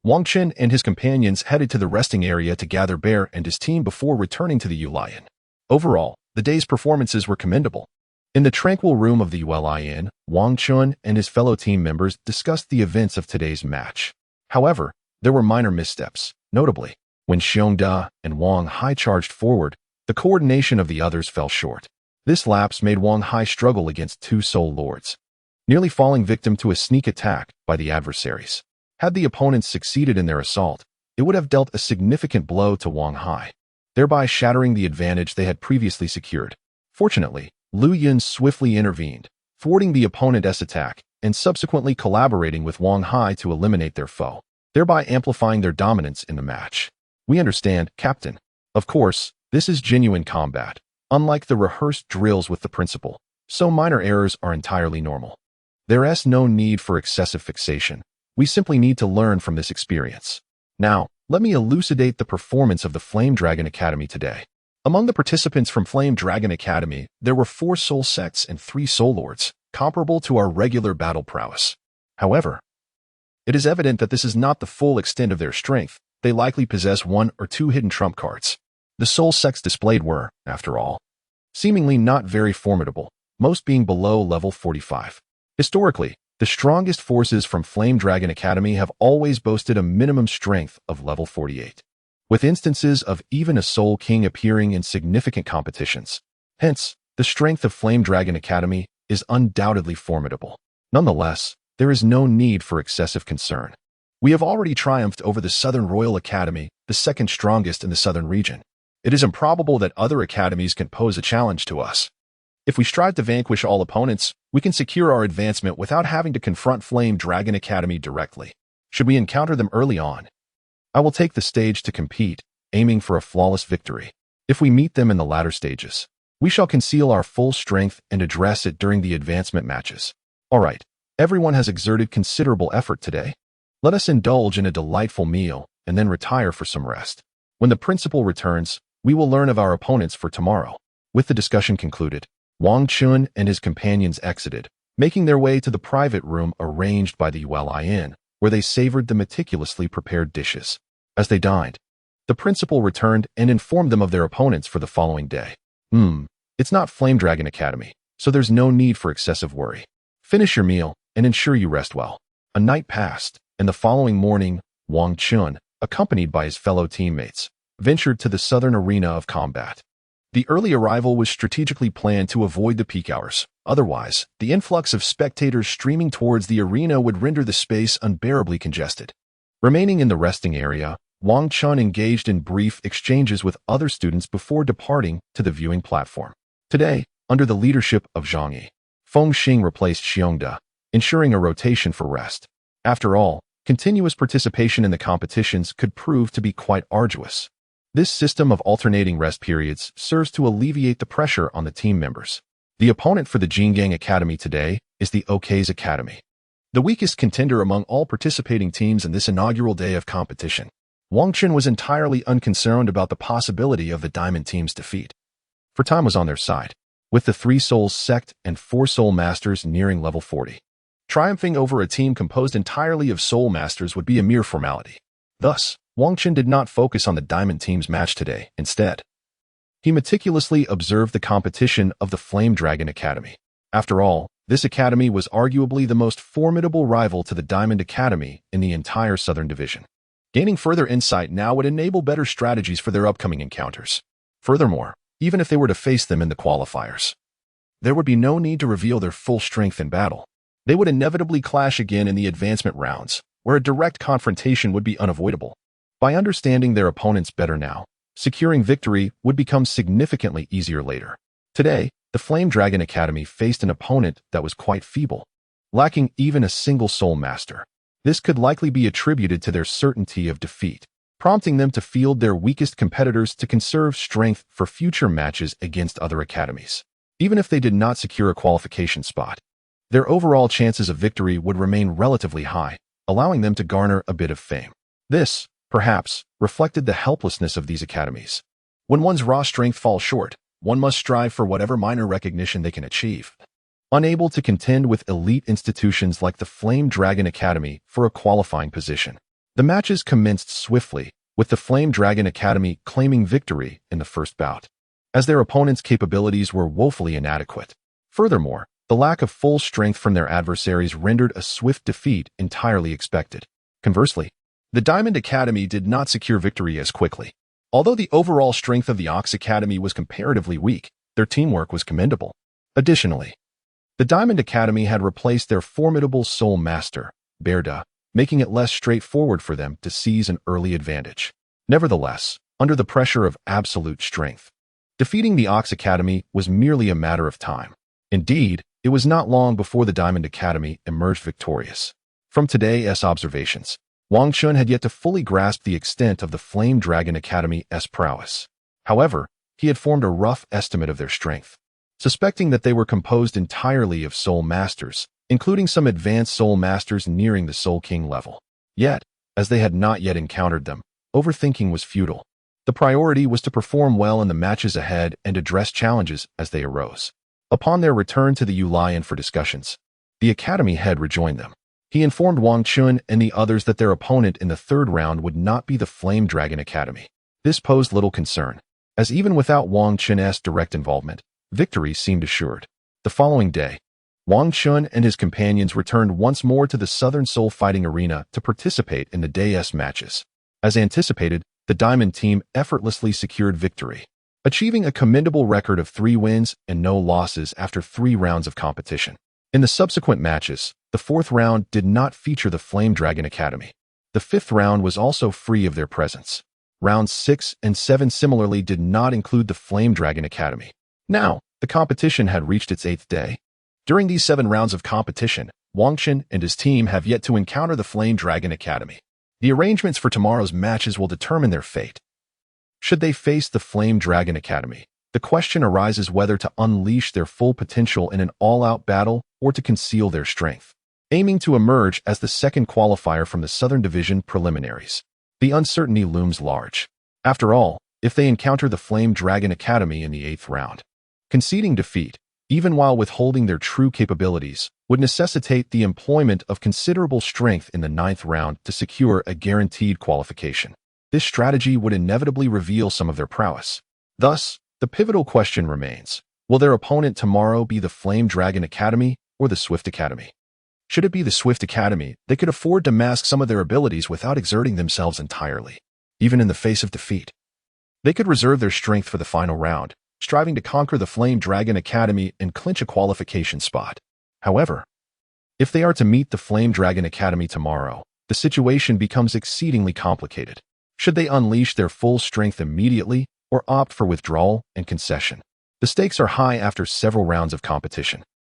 Wang Chen and his companions headed to the resting area to gather Bear and his team before returning to the Lion. Overall, the day's performances were commendable. In the tranquil room of the Lion, Wang Chen and his fellow team members discussed the events of today's match. However, there were minor missteps. Notably, when Xiongda and Wang Hai charged forward, the coordination of the others fell short. This lapse made Wang Hai struggle against 2 Soul Lords, nearly falling victim to a sneak attack by the adversaries. Had the opponents succeeded in their assault, it would have dealt a significant blow to Wang Hai, thereby shattering the advantage they had previously secured. Fortunately, Lu Yun swiftly intervened, thwarting the opponent's attack and subsequently collaborating with Wang Hai to eliminate their foe, thereby amplifying their dominance in the match. We understand, Captain. Of course, this is genuine combat, unlike the rehearsed drills with the principal, so minor errors are entirely normal. There is no need for excessive fixation. We simply need to learn from this experience. Now, let me elucidate the performance of the Flame Dragon Academy today. Among the participants from Flame Dragon Academy, there were 4 soul sects and 3 soul lords, comparable to our regular battle prowess. However, it is evident that this is not the full extent of their strength. They likely possess 1 or 2 hidden trump cards. The soul sects displayed were, after all, seemingly not very formidable, most being below level 45. Historically, the strongest forces from Flame Dragon Academy have always boasted a minimum strength of level 48, with instances of even a Soul King appearing in significant competitions. Hence, the strength of Flame Dragon Academy is undoubtedly formidable. Nonetheless, there is no need for excessive concern. We have already triumphed over the Southern Royal Academy, the second strongest in the Southern region. It is improbable that other academies can pose a challenge to us. If we strive to vanquish all opponents, we can secure our advancement without having to confront Flame Dragon Academy directly. Should we encounter them early on, I will take the stage to compete, aiming for a flawless victory. If we meet them in the latter stages, we shall conceal our full strength and address it during the advancement matches. All right, everyone has exerted considerable effort today. Let us indulge in a delightful meal and then retire for some rest. When the principal returns, we will learn of our opponents for tomorrow. With the discussion concluded, Wang Chun and his companions exited, making their way to the private room arranged by the Lion, where they savored the meticulously prepared dishes. As they dined, the principal returned and informed them of their opponents for the following day. It's not Flame Dragon Academy, so there's no need for excessive worry. Finish your meal and ensure you rest well. A night passed, and the following morning, Wang Chun, accompanied by his fellow teammates, ventured to the southern arena of combat. The early arrival was strategically planned to avoid the peak hours. Otherwise, the influx of spectators streaming towards the arena would render the space unbearably congested. Remaining in the resting area, Wang Chun engaged in brief exchanges with other students before departing to the viewing platform. Today, under the leadership of Zhang Yi, Feng Xing replaced Xiongda, ensuring a rotation for rest. After all, continuous participation in the competitions could prove to be quite arduous. This system of alternating rest periods serves to alleviate the pressure on the team members. The opponent for the Jingang Academy today is the awakens Academy. The weakest contender among all participating teams in this inaugural day of competition, Wang Chun was entirely unconcerned about the possibility of the Diamond team's defeat. For time was on their side, with the 3 Souls sect and 4 Soul Masters nearing level 40. Triumphing over a team composed entirely of Soul Masters would be a mere formality. Thus, Wang Chun did not focus on the Diamond team's match today. Instead, he meticulously observed the competition of the Flame Dragon Academy. After all, this academy was arguably the most formidable rival to the Diamond Academy in the entire Southern Division. Gaining further insight now would enable better strategies for their upcoming encounters. Furthermore, even if they were to face them in the qualifiers, there would be no need to reveal their full strength in battle. They would inevitably clash again in the advancement rounds, where a direct confrontation would be unavoidable. By understanding their opponents better now, securing victory would become significantly easier later. Today, the Flame Dragon Academy faced an opponent that was quite feeble, lacking even a single Soul Master. This could likely be attributed to their certainty of defeat, prompting them to field their weakest competitors to conserve strength for future matches against other academies. Even if they did not secure a qualification spot, their overall chances of victory would remain relatively high, allowing them to garner a bit of fame. This, perhaps, reflected the helplessness of these academies. When one's raw strength falls short, one must strive for whatever minor recognition they can achieve. Unable to contend with elite institutions like the Flame Dragon Academy for a qualifying position, the matches commenced swiftly, with the Flame Dragon Academy claiming victory in the first bout, as their opponents' capabilities were woefully inadequate. Furthermore, the lack of full strength from their adversaries rendered a swift defeat entirely expected. Conversely, the Diamond Academy did not secure victory as quickly. Although the overall strength of the Ox Academy was comparatively weak, their teamwork was commendable. Additionally, the Diamond Academy had replaced their formidable Soul Master, Berda, making it less straightforward for them to seize an early advantage. Nevertheless, under the pressure of absolute strength, defeating the Ox Academy was merely a matter of time. Indeed, it was not long before the Diamond Academy emerged victorious. From today's observations, Wang Chun had yet to fully grasp the extent of the Flame Dragon Academy's prowess. However, he had formed a rough estimate of their strength, suspecting that they were composed entirely of Soul Masters, including some advanced Soul Masters nearing the Soul King level. Yet, as they had not yet encountered them, overthinking was futile. The priority was to perform well in the matches ahead and address challenges as they arose. Upon their return to the Yulian for discussions, the Academy head rejoined them. He informed Wang Chun and the others that their opponent in the third round would not be the Flame Dragon Academy. This posed little concern, as even without Wang Chun's direct involvement, victory seemed assured. The following day, Wang Chun and his companions returned once more to the Southern Soul Fighting Arena to participate in the day's matches. As anticipated, the Diamond team effortlessly secured victory, achieving a commendable record of 3 wins and no losses after 3 rounds of competition. In the subsequent matches, the 4th round did not feature the Flame Dragon Academy. The 5th round was also free of their presence. Rounds 6 and 7 similarly did not include the Flame Dragon Academy. Now, the competition had reached its 8th day. During these 7 rounds of competition, Wang Chun and his team have yet to encounter the Flame Dragon Academy. The arrangements for tomorrow's matches will determine their fate. Should they face the Flame Dragon Academy, the question arises whether to unleash their full potential in an all-out battle or to conceal their strength, aiming to emerge as the second qualifier from the Southern Division preliminaries. The uncertainty looms large. After all, if they encounter the Flame Dragon Academy in the 8th round, conceding defeat, even while withholding their true capabilities, would necessitate the employment of considerable strength in the 9th round to secure a guaranteed qualification. This strategy would inevitably reveal some of their prowess. Thus, the pivotal question remains, will their opponent tomorrow be the Flame Dragon Academy or the Swift Academy? Should it be the Swift Academy, they could afford to mask some of their abilities without exerting themselves entirely. Even in the face of defeat, they could reserve their strength for the final round, striving to conquer the Flame Dragon Academy and clinch a qualification spot. However, if they are to meet the Flame Dragon Academy tomorrow, the situation becomes exceedingly complicated. Should they unleash their full strength immediately or opt for withdrawal and concession? The stakes are high after several rounds of competition.